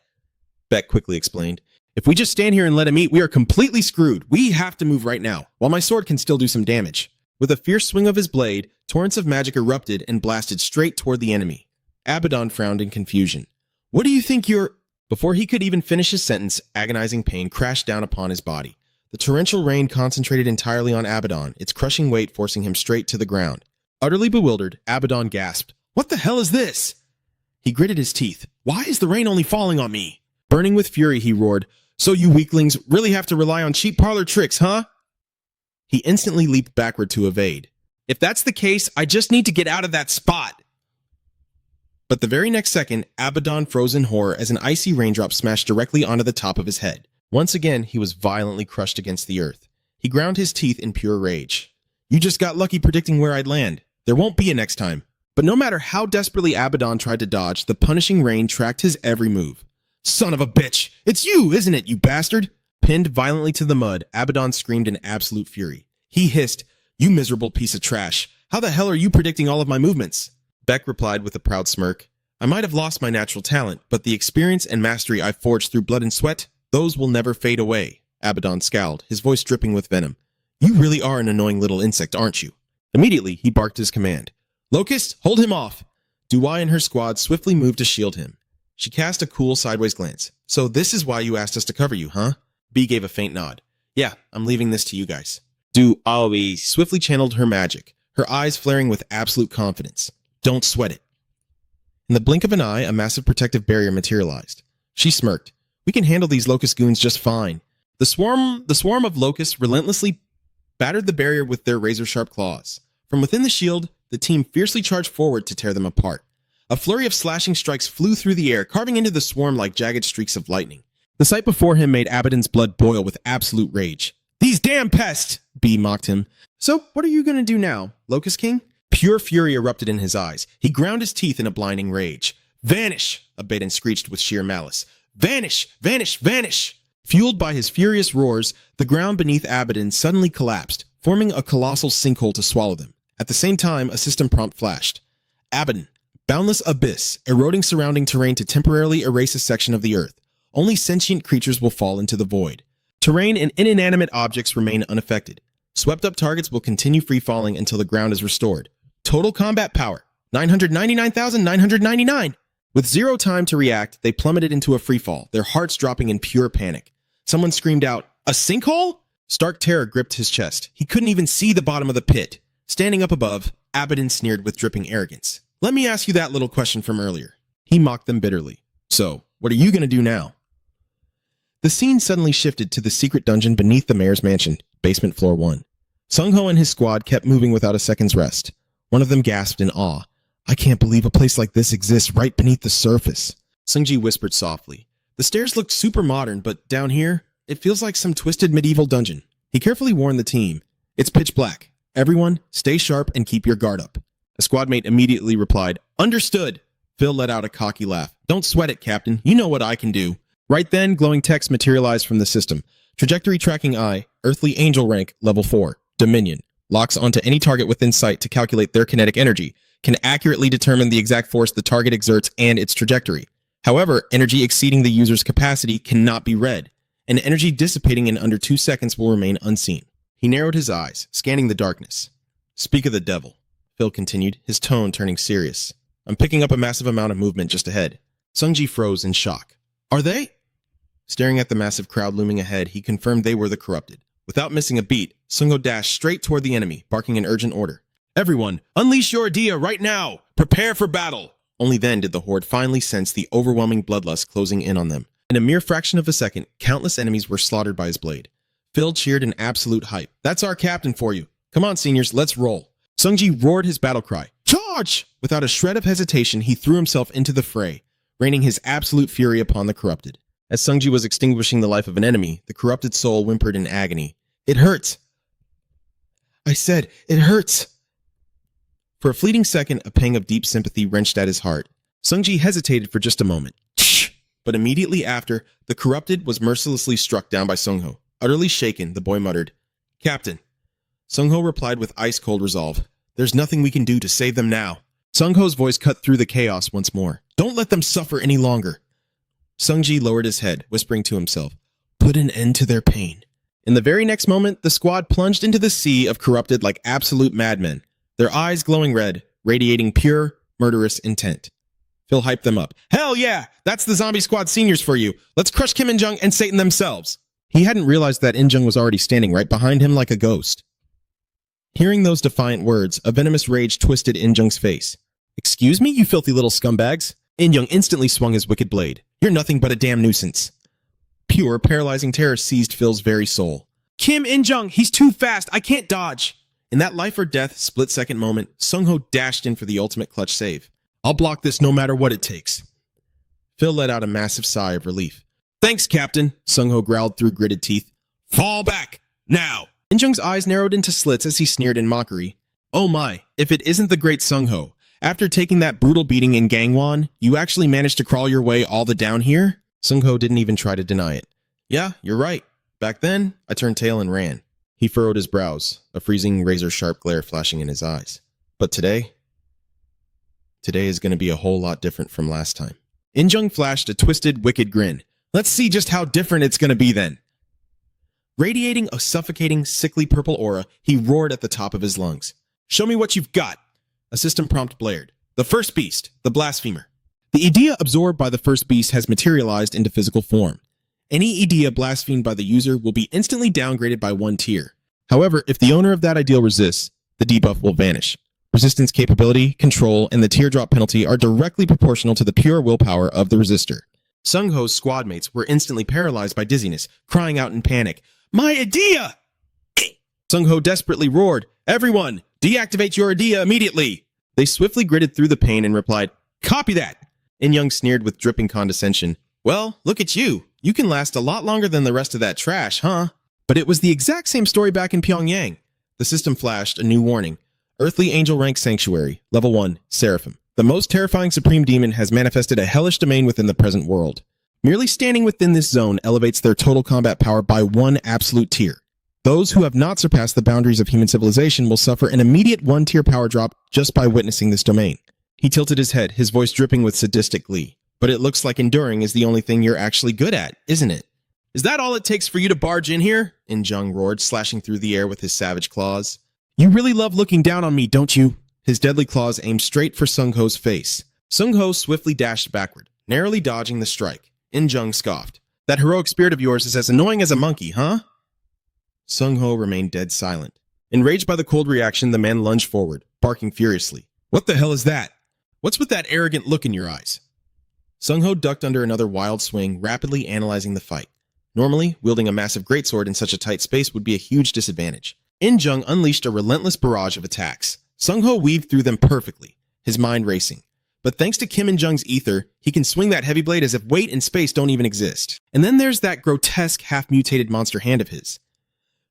Beck quickly explained. If we just stand here and let him eat, we are completely screwed. We have to move right now, while my sword can still do some damage. With a fierce swing of his blade, torrents of magic erupted and blasted straight toward the enemy. Abaddon frowned in confusion. What do you think you're... Before he could even finish his sentence, agonizing pain crashed down upon his body. The torrential rain concentrated entirely on Abaddon, its crushing weight forcing him straight to the ground. Utterly bewildered, Abaddon gasped, What the hell is this? He gritted his teeth. Why is the rain only falling on me? Burning with fury, he roared, So you weaklings really have to rely on cheap parlor tricks, huh? He instantly leaped backward to evade. If that's the case, I just need to get out of that spot. But the very next second, Abaddon froze in horror as an icy raindrop smashed directly onto the top of his head. Once again, he was violently crushed against the earth. He ground his teeth in pure rage. You just got lucky predicting where I'd land. There won't be a next time. But no matter how desperately Abaddon tried to dodge, the punishing rain tracked his every move. Son of a bitch! It's you, isn't it, you bastard? Pinned violently to the mud, Abaddon screamed in absolute fury. He hissed, You miserable piece of trash. How the hell are you predicting all of my movements? Beck replied with a proud smirk. I might have lost my natural talent, but the experience and mastery I've forged through blood and sweat, those will never fade away. Abaddon scowled, his voice dripping with venom. You really are an annoying little insect, aren't you? Immediately, he barked his command. Locust, hold him off! Duai and her squad swiftly moved to shield him. She cast a cool sideways glance. So this is why you asked us to cover you, huh? B gave a faint nod. Yeah, I'm leaving this to you guys. Duai swiftly channeled her magic, her eyes flaring with absolute confidence. Don't sweat it. In the blink of an eye, a massive protective barrier materialized. She smirked. We can handle these locust goons just fine. The swarm of locusts relentlessly battered the barrier with their razor-sharp claws. From within the shield, the team fiercely charged forward to tear them apart. A flurry of slashing strikes flew through the air, carving into the swarm like jagged streaks of lightning. The sight before him made Abaddon's blood boil with absolute rage. These damn pests! B mocked him. So, what are you gonna do now, Locust King? Pure fury erupted in his eyes. He ground his teeth in a blinding rage. Vanish! Abaddon screeched with sheer malice. Vanish! Vanish! Vanish! Fueled by his furious roars, the ground beneath Abaddon suddenly collapsed, forming a colossal sinkhole to swallow them. At the same time, a system prompt flashed. Abaddon, boundless abyss, eroding surrounding terrain to temporarily erase a section of the earth. Only sentient creatures will fall into the void. Terrain and inanimate objects remain unaffected. Swept-up targets will continue free-falling until the ground is restored. Total combat power, 999,999. With zero time to react, they plummeted into a freefall, their hearts dropping in pure panic. Someone screamed out, A sinkhole? Stark terror gripped his chest. He couldn't even see the bottom of the pit. Standing up above, Abaddon sneered with dripping arrogance. Let me ask you that little question from earlier. He mocked them bitterly. So, what are you going to do now? The scene suddenly shifted to the secret dungeon beneath the mayor's mansion, basement floor 1. Sung-ho and his squad kept moving without a second's rest. One of them gasped in awe. I can't believe a place like this exists right beneath the surface. Sung-ji whispered softly. The stairs look super modern, but down here, it feels like some twisted medieval dungeon. He carefully warned the team. It's pitch black. Everyone, stay sharp and keep your guard up. A squad mate immediately replied, "Understood." Phil let out a cocky laugh. "Don't sweat it, Captain. You know what I can do." Right then, glowing text materialized from the system. Trajectory tracking eye, Earthly Angel rank, level 4, Dominion. Locks onto any target within sight to calculate their kinetic energy. Can accurately determine the exact force the target exerts and its trajectory. However, energy exceeding the user's capacity cannot be read, and energy dissipating in under 2 seconds will remain unseen. He narrowed his eyes, scanning the darkness. "Speak of the devil," Phil continued, his tone turning serious. "I'm picking up a massive amount of movement just ahead." Sungji froze in shock. "Are they?" Staring at the massive crowd looming ahead, he confirmed they were the corrupted. Without missing a beat, Sungho dashed straight toward the enemy, barking an urgent order. "Everyone, unleash your idea right now! Prepare for battle!" Only then did the horde finally sense the overwhelming bloodlust closing in on them. In a mere fraction of a second, countless enemies were slaughtered by his blade. Phil cheered in absolute hype. "That's our captain for you. Come on, seniors, let's roll." Sungji roared his battle cry, "Charge!" Without a shred of hesitation, he threw himself into the fray, raining his absolute fury upon the corrupted. As Sungji was extinguishing the life of an enemy, the corrupted soul whimpered in agony. "It hurts. I said, it hurts." For a fleeting second, a pang of deep sympathy wrenched at his heart. Sungji hesitated for just a moment. But immediately after, the corrupted was mercilessly struck down by Sungho. Utterly shaken, the boy muttered, "Captain." Sungho replied with ice-cold resolve, "There's nothing we can do to save them now." Sungho's voice cut through the chaos once more. "Don't let them suffer any longer." Sungji lowered his head, whispering to himself, "Put an end to their pain." In the very next moment, the squad plunged into the sea of corrupted like absolute madmen, their eyes glowing red, radiating pure, murderous intent. Phil hyped them up. "Hell yeah! That's the Zombie Squad seniors for you! Let's crush Kim In-jung and Satan themselves!" He hadn't realized that In-jung was already standing right behind him like a ghost. Hearing those defiant words, a venomous rage twisted In-jung's face. "Excuse me, you filthy little scumbags?" In-jung instantly swung his wicked blade. "You're nothing but a damn nuisance." Pure, paralyzing terror seized Phil's very soul. "Kim In-jung, he's too fast, I can't dodge!" In that life-or-death, split-second moment, Sungho dashed in for the ultimate clutch save. "I'll block this no matter what it takes." Phil let out a massive sigh of relief. "Thanks, Captain," Sungho growled through gritted teeth. "Fall back, now!" In-jung's eyes narrowed into slits as he sneered in mockery. "Oh my, if it isn't the great Sungho. After taking that brutal beating in Gangwon, you actually managed to crawl your way all the down here?" Sungho didn't even try to deny it. "Yeah, you're right. Back then, I turned tail and ran." He furrowed his brows, a freezing razor-sharp glare flashing in his eyes. "But today is going to be a whole lot different from last time." In-jung flashed a twisted, wicked grin. "Let's see just how different it's going to be then." Radiating a suffocating, sickly purple aura, he roared at the top of his lungs. "Show me what you've got." A system prompt blared. "The first beast, the blasphemer." The idea absorbed by the first beast has materialized into physical form. Any idea blasphemed by the user will be instantly downgraded by 1 tier. However, if the owner of that ideal resists, the debuff will vanish. Resistance capability, control, and the teardrop penalty are directly proportional to the pure willpower of the resistor. Sungho's squad mates were instantly paralyzed by dizziness, crying out in panic, "My idea!" Sungho desperately roared, "Everyone, deactivate your idea immediately!" They swiftly gritted through the pain and replied, "Copy that!" In-jung sneered with dripping condescension. "Well, look at you. You can last a lot longer than the rest of that trash, huh?" But it was the exact same story back in Pyongyang. The system flashed a new warning. Earthly Angel Rank Sanctuary, Level 1, Seraphim. The most terrifying supreme demon has manifested a hellish domain within the present world. Merely standing within this zone elevates their total combat power by 1 absolute tier. Those who have not surpassed the boundaries of human civilization will suffer an immediate 1-tier power drop just by witnessing this domain. He tilted his head, his voice dripping with sadistic glee. "But it looks like enduring is the only thing you're actually good at, isn't it?" "Is that all it takes for you to barge in here?" In-jung roared, slashing through the air with his savage claws. "You really love looking down on me, don't you?" His deadly claws aimed straight for Sungho's face. Sungho swiftly dashed backward, narrowly dodging the strike. In-jung scoffed. "That heroic spirit of yours is as annoying as a monkey, huh?" Sungho remained dead silent. Enraged by the cold reaction, the man lunged forward, barking furiously. "What the hell is that? What's with that arrogant look in your eyes?" Sungho ducked under another wild swing, rapidly analyzing the fight. Normally, wielding a massive greatsword in such a tight space would be a huge disadvantage. In-jung unleashed a relentless barrage of attacks. Sungho weaved through them perfectly, his mind racing. But thanks to Kim In-jung's ether, he can swing that heavy blade as if weight and space don't even exist. And then there's that grotesque, half-mutated monster hand of his.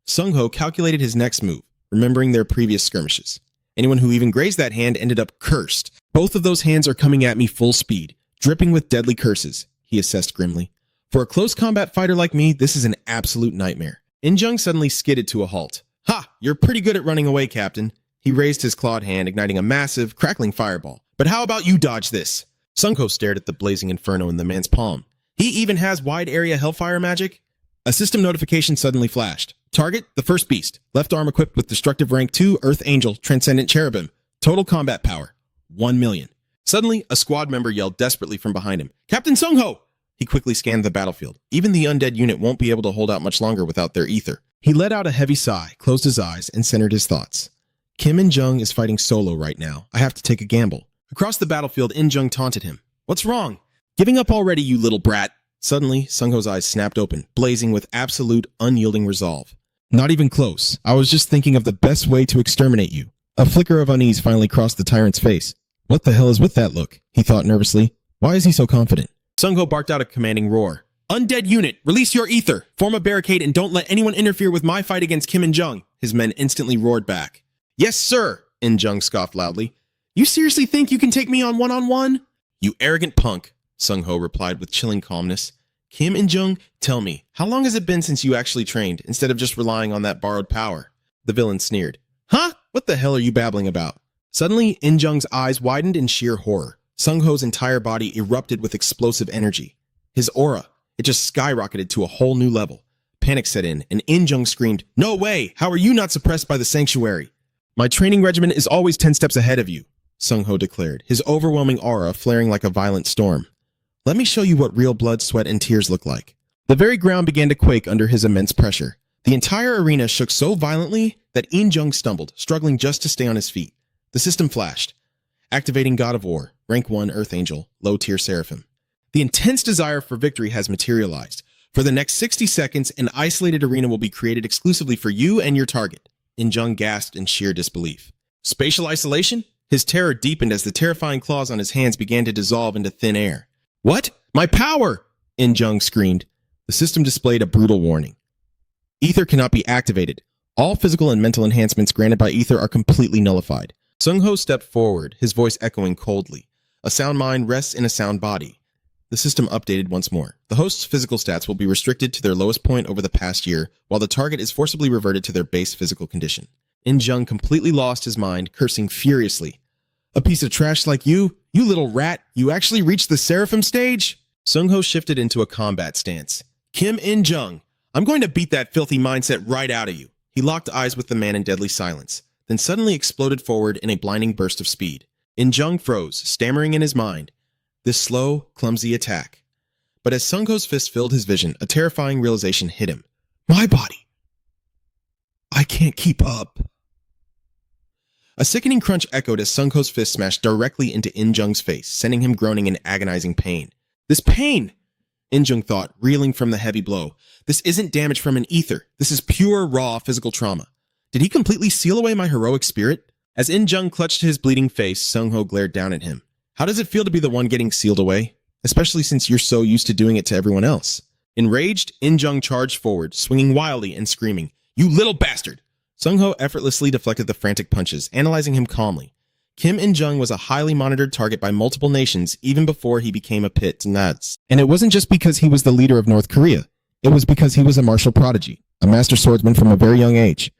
Sungho calculated his next move, remembering their previous skirmishes. Anyone who even grazed that hand ended up cursed. Both of those hands are coming at me full speed, dripping with deadly curses, he assessed grimly. For a close combat fighter like me, this is an absolute nightmare. In-jung suddenly skidded to a halt. Ha! You're pretty good at running away, Captain. He raised his clawed hand, igniting a massive, crackling fireball. But how about you dodge this? Sung-ho stared at the blazing inferno in the man's palm. He even has wide-area hellfire magic? A system notification suddenly flashed. Target, the first beast. Left arm equipped with destructive rank 2, Earth Angel, Transcendent Cherubim. Total combat power, 1 million. Suddenly, a squad member yelled desperately from behind him. Captain Sung-ho! He quickly scanned the battlefield. Even the undead unit won't be able to hold out much longer without their ether. He let out a heavy sigh, closed his eyes, and centered his thoughts. Kim In-jung is fighting solo right now. I have to take a gamble. Across the battlefield, In-jung taunted him. What's wrong? Giving up already, you little brat. Suddenly, Sung-ho's eyes snapped open, blazing with absolute, unyielding resolve. Not even close. I was just thinking of the best way to exterminate you. A flicker of unease finally crossed the tyrant's face. What the hell is with that look? He thought nervously. Why is he so confident? Sung-ho barked out a commanding roar. Undead unit, release your ether! Form a barricade and don't let anyone interfere with my fight against Kim In-jung. His men instantly roared back. Yes, sir! In-jung scoffed loudly. You seriously think you can take me on one-on-one? You arrogant punk, Sung-ho replied with chilling calmness. Kim In-jung, tell me, how long has it been since you actually trained, instead of just relying on that borrowed power? The villain sneered. Huh? What the hell are you babbling about? Suddenly, In-jung's eyes widened in sheer horror. Sung-ho's entire body erupted with explosive energy. His aura, it just skyrocketed to a whole new level. Panic set in, and In-jung screamed, No way! How are you not suppressed by the sanctuary? My training regimen is always 10 steps ahead of you, Sung-ho declared, his overwhelming aura flaring like a violent storm. Let me show you what real blood, sweat, and tears look like. The very ground began to quake under his immense pressure. The entire arena shook so violently that In-jung stumbled, struggling just to stay on his feet. The system flashed. Activating God of War, rank 1 Earth Angel, low tier Seraphim. The intense desire for victory has materialized. For the next 60 seconds, an isolated arena will be created exclusively for you and your target. In-jung gasped in sheer disbelief. Spatial isolation? His terror deepened as the terrifying claws on his hands began to dissolve into thin air. What? My power! In-jung screamed. The system displayed a brutal warning. Ether cannot be activated. All physical and mental enhancements granted by Ether are completely nullified. Sung-ho stepped forward, his voice echoing coldly. A sound mind rests in a sound body. The system updated once more. The host's physical stats will be restricted to their lowest point over the past year, while the target is forcibly reverted to their base physical condition. In-jung completely lost his mind, cursing furiously. A piece of trash like you little rat, you actually reached the Seraphim stage? Sung-ho shifted into a combat stance. Kim In-jung, I'm going to beat that filthy mindset right out of you. He locked eyes with the man in deadly silence, then suddenly exploded forward in a blinding burst of speed. In-jung froze, stammering in his mind. This slow, clumsy attack. But as Sung-ho's fist filled his vision, a terrifying realization hit him. My body! I can't keep up. A sickening crunch echoed as Sung-ho's fist smashed directly into In-jung's face, sending him groaning in agonizing pain. This pain! In-jung thought, reeling from the heavy blow. This isn't damage from an ether. This is pure, raw physical trauma. Did he completely seal away my heroic spirit? As In-jung clutched his bleeding face, Sung-ho glared down at him. How does it feel to be the one getting sealed away? Especially since you're so used to doing it to everyone else. Enraged, In-jung charged forward, swinging wildly and screaming, You little bastard! Sung-ho effortlessly deflected the frantic punches, analyzing him calmly. Kim In-jung was a highly monitored target by multiple nations even before he became a pit nuts.
And it wasn't just because he was the leader of North Korea. It was because he was a martial prodigy, a master swordsman from a very young age.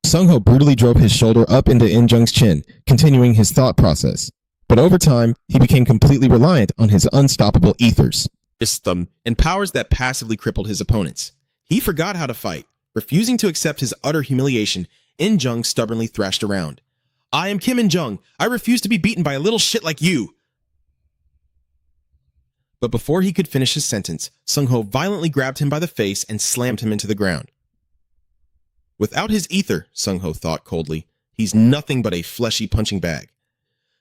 Sung-ho brutally drove his shoulder up into In-jung's chin, continuing his thought process. But over time, he became completely reliant on his unstoppable ethers.
System and powers that passively crippled his opponents. He forgot how to fight. Refusing to accept his utter humiliation, In-jung stubbornly thrashed around. I am Kim In-jung. I refuse to be beaten by a little shit like you. But before he could finish his sentence, Sung-ho violently grabbed him by the face and slammed him into the ground. Without his ether, Sung-ho thought coldly, he's nothing but a fleshy punching bag.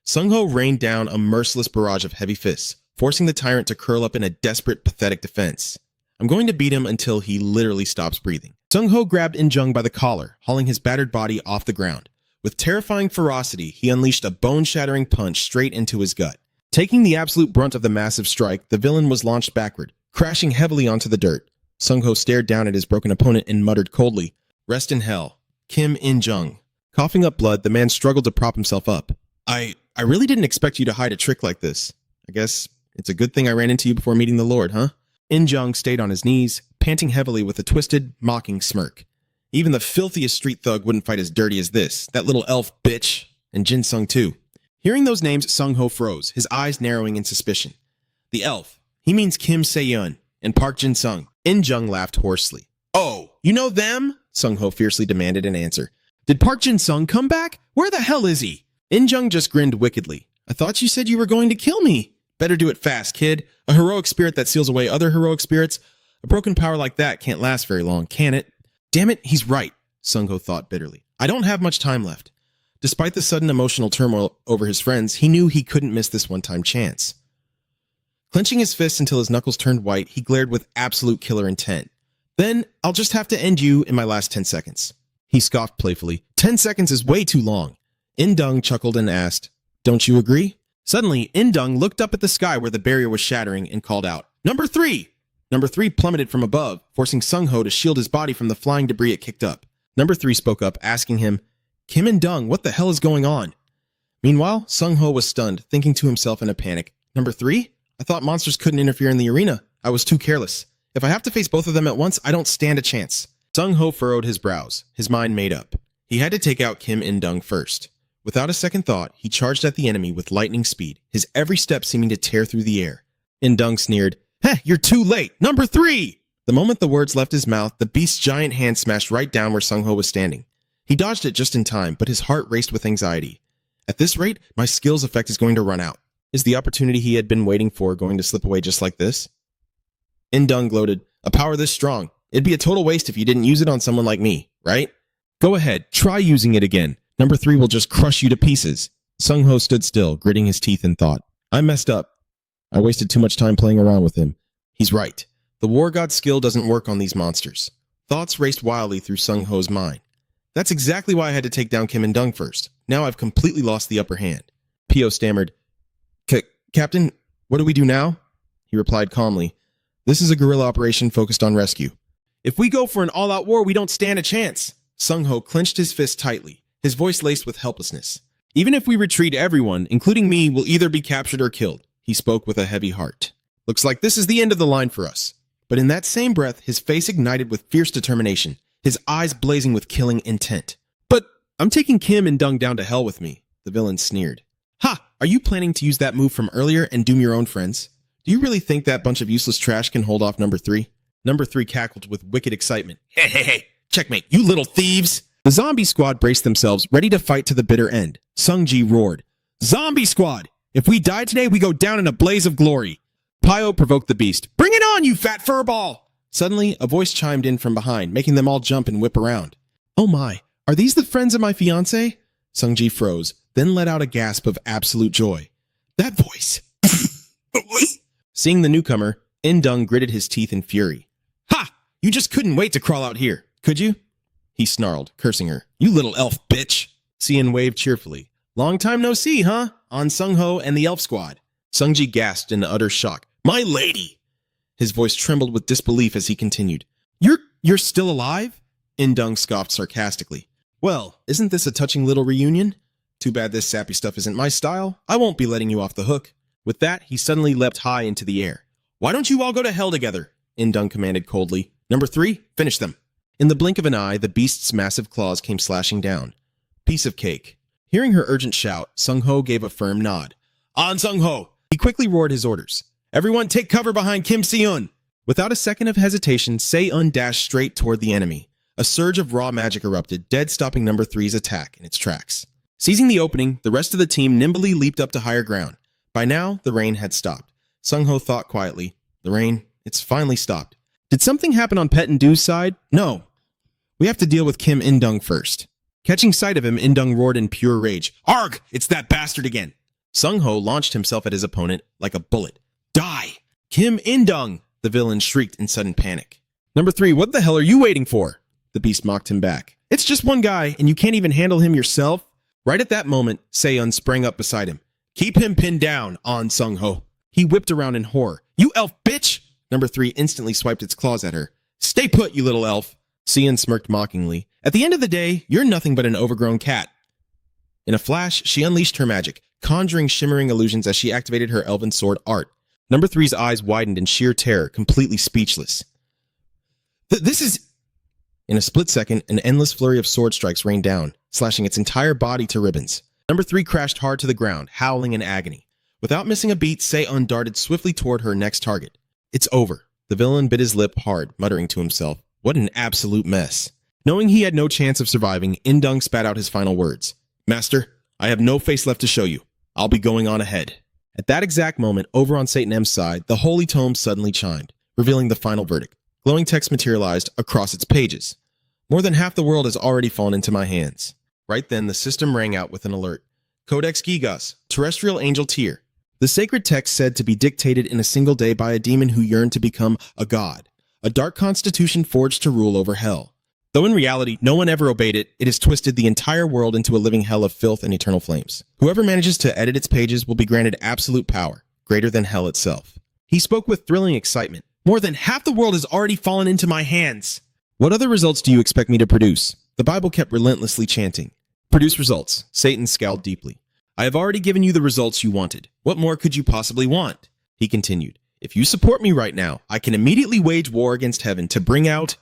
Sung-ho rained down a merciless barrage of heavy fists, forcing the tyrant to curl up in a desperate, pathetic defense. I'm going to beat him until he literally stops breathing. Sung-ho grabbed In-jung by the collar, hauling his battered body off the ground. With terrifying ferocity, he unleashed a bone-shattering punch straight into his gut. Taking the absolute brunt of the massive strike, the villain was launched backward, crashing heavily onto the dirt. Sung-ho stared down at his broken opponent and muttered coldly, Rest in hell, Kim In-jung. Coughing up blood, the man struggled to prop himself up. I really didn't expect you to hide a trick like this. I guess it's a good thing I ran into you before meeting the Lord, huh? In-jung stayed on his knees, panting heavily with a twisted, mocking smirk. Even the filthiest street thug wouldn't fight as dirty as this, that little elf bitch. And Jin Sung too. Hearing those names, Sung-ho froze, his eyes narrowing in suspicion. The elf. He means Kim Se-yeon and Park Jin-sung. In-jung laughed hoarsely. Oh, you know them? Sung-ho fiercely demanded an answer. Did Park Jin-sung come back? Where the hell is he? In-jung just grinned wickedly. I thought you said you were going to kill me. Better do it fast, kid. A heroic spirit that seals away other heroic spirits. A broken power like that can't last very long, can it? Damn it, he's right, Sung-ho thought bitterly. I don't have much time left. Despite the sudden emotional turmoil over his friends, he knew he couldn't miss this one-time chance. Clenching his fists until his knuckles turned white, he glared with absolute killer intent. Then, I'll just have to end you in my last 10 seconds. He scoffed playfully. 10 seconds is way too long. In-dung chuckled and asked, Don't you agree? Suddenly, In-dung looked up at the sky where the barrier was shattering and called out, Number 3! Number 3 plummeted from above, forcing Sung-ho to shield his body from the flying debris it kicked up. Number 3 spoke up, asking him, Kim In-dung, what the hell is going on? Meanwhile, Sung-ho was stunned, thinking to himself in a panic, Number 3? I thought monsters couldn't interfere in the arena. I was too careless. If I have to face both of them at once, I don't stand a chance. Sung-ho furrowed his brows, his mind made up. He had to take out Kim In-dung first. Without a second thought, he charged at the enemy with lightning speed, his every step seeming to tear through the air. In-dung sneered, Heh, you're too late! Number 3! The moment the words left his mouth, the beast's giant hand smashed right down where Sung-ho was standing. He dodged it just in time, but his heart raced with anxiety. At this rate, my skills effect is going to run out. Is the opportunity he had been waiting for going to slip away just like this? In-dung gloated, A power this strong. It'd be a total waste if you didn't use it on someone like me, right? Go ahead, try using it again. Number 3 will just crush you to pieces. Sung-ho stood still, gritting his teeth in thought. I messed up. I wasted too much time playing around with him. He's right. The war god's skill doesn't work on these monsters. Thoughts raced wildly through Sung-ho's mind. That's exactly why I had to take down Kim In-dung first. Now I've completely lost the upper hand. Pio stammered, Captain, what do we do now? He replied calmly, This is a guerrilla operation focused on rescue. If we go for an all-out war, we don't stand a chance. Sung-ho clenched his fist tightly, his voice laced with helplessness. Even if we retreat, everyone, including me, will either be captured or killed. He spoke with a heavy heart. Looks like this is the end of the line for us. But in that same breath, his face ignited with fierce determination, his eyes blazing with killing intent. But I'm taking Kim In-dung down to hell with me, the villain sneered. Ha! Are you planning to use that move from earlier and doom your own friends? Do you really think that bunch of useless trash can hold off number 3? Number 3 cackled with wicked excitement. Hey, checkmate, you little thieves! The zombie squad braced themselves, ready to fight to the bitter end. Sung-ji roared, Zombie squad! If we die today, we go down in a blaze of glory. Pio provoked the beast. Bring it on, you fat furball! Suddenly, a voice chimed in from behind, making them all jump and whip around. Oh my, are these the friends of my fiancé? Sung-ji froze, then let out a gasp of absolute joy. That voice! Seeing the newcomer, In-dung gritted his teeth in fury. Ha! You just couldn't wait to crawl out here, could you? He snarled, cursing her. You little elf bitch! Sien waved cheerfully. Long time no see, huh? On Sung-ho and the elf squad. Sung-ji gasped in utter shock. My lady! His voice trembled with disbelief as he continued. You're still alive? In-dung scoffed sarcastically. Well, isn't this a touching little reunion? Too bad this sappy stuff isn't my style. I won't be letting you off the hook. With that, he suddenly leapt high into the air. Why don't you all go to hell together? In-dung commanded coldly. Number 3, finish them. In the blink of an eye, the beast's massive claws came slashing down. Piece of cake. Hearing her urgent shout, Sung-ho gave a firm nod. On Sung-ho! He quickly roared his orders. Everyone take cover behind Kim Se-yeon! Without a second of hesitation, Se-yeon dashed straight toward the enemy. A surge of raw magic erupted, dead stopping number 3's attack in its tracks. Seizing the opening, the rest of the team nimbly leaped up to higher ground. By now, the rain had stopped. Sung-ho thought quietly, the rain, it's finally stopped. Did something happen on Pet and Doo's side? No. We have to deal with Kim In-dung first. Catching sight of him, In-dung roared in pure rage. Arg! It's that bastard again! Sung-ho launched himself at his opponent like a bullet. Die! Kim In-dung! The villain shrieked in sudden panic. Number 3, what the hell are you waiting for? The beast mocked him back. It's just one guy, and you can't even handle him yourself? Right at that moment, Se-yeon sprang up beside him. Keep him pinned down, on Sung-ho. He whipped around in horror. You elf bitch! Number 3 instantly swiped its claws at her. Stay put, you little elf! Se-yeon smirked mockingly, At the end of the day, you're nothing but an overgrown cat. In a flash, she unleashed her magic, conjuring shimmering illusions as she activated her elven sword art. Number 3's eyes widened in sheer terror, completely speechless. This is... In a split second, an endless flurry of sword strikes rained down, slashing its entire body to ribbons. Number 3 crashed hard to the ground, howling in agony. Without missing a beat, Seon darted swiftly toward her next target. It's over. The villain bit his lip hard, muttering to himself, "What an absolute mess." Knowing he had no chance of surviving, Indung spat out his final words. "Master, I have no face left to show you. I'll be going on ahead." At that exact moment, over on Satan M's side, the Holy Tome suddenly chimed, revealing the final verdict. Glowing text materialized across its pages. "More than half the world has already fallen into my hands." Right then, the system rang out with an alert. "Codex Gigas, Terrestrial Angel Tier." The sacred text said to be dictated in a single day by a demon who yearned to become a god, a dark constitution forged to rule over hell. Though in reality, no one ever obeyed it, it has twisted the entire world into a living hell of filth and eternal flames. Whoever manages to edit its pages will be granted absolute power, greater than hell itself. He spoke with thrilling excitement. "More than half the world has already fallen into my hands." "What other results do you expect me to produce?" The Bible kept relentlessly chanting. "Produce results." Satan scowled deeply. "I have already given you the results you wanted. What more could you possibly want?" He continued. "If you support me right now, I can immediately wage war against heaven to bring out..."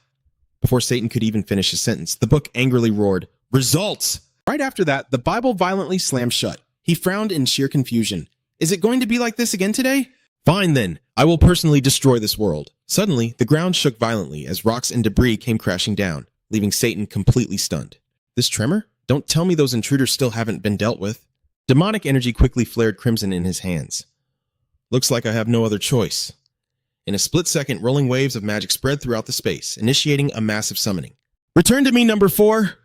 Before Satan could even finish his sentence, the book angrily roared, "Results!" Right after that, the Bible violently slammed shut. He frowned in sheer confusion. "Is it going to be like this again today?" "Fine then, I will personally destroy this world." Suddenly, the ground shook violently as rocks and debris came crashing down, leaving Satan completely stunned. "This tremor? Don't tell me those intruders still haven't been dealt with." Demonic energy quickly flared crimson in his hands. "Looks like I have no other choice." In a split second, rolling waves of magic spread throughout the space, initiating a massive summoning. "Return to me, number 4!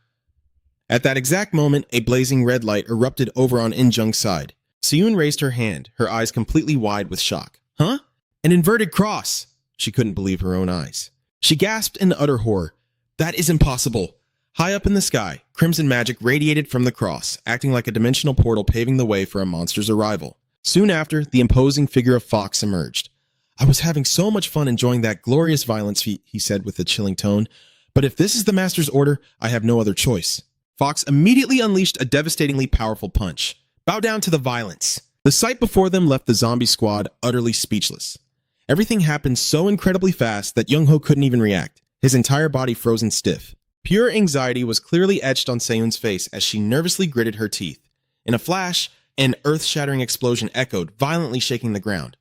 At that exact moment, a blazing red light erupted over on Injung's side. Seon raised her hand, her eyes completely wide with shock. "Huh? An inverted cross!" She couldn't believe her own eyes. She gasped in utter horror. "That is impossible!" High up in the sky, crimson magic radiated from the cross, acting like a dimensional portal paving the way for a monster's arrival. Soon after, the imposing figure of Fox emerged. "I was having so much fun enjoying that glorious violence," he said with a chilling tone. "But if this is the Master's order, I have no other choice." Fox immediately unleashed a devastatingly powerful punch. "Bow down to the violence." The sight before them left the zombie squad utterly speechless. Everything happened so incredibly fast that Young-ho couldn't even react, his entire body frozen stiff. Pure anxiety was clearly etched on Seon's face as she nervously gritted her teeth. In a flash, an earth-shattering explosion echoed, violently shaking the ground.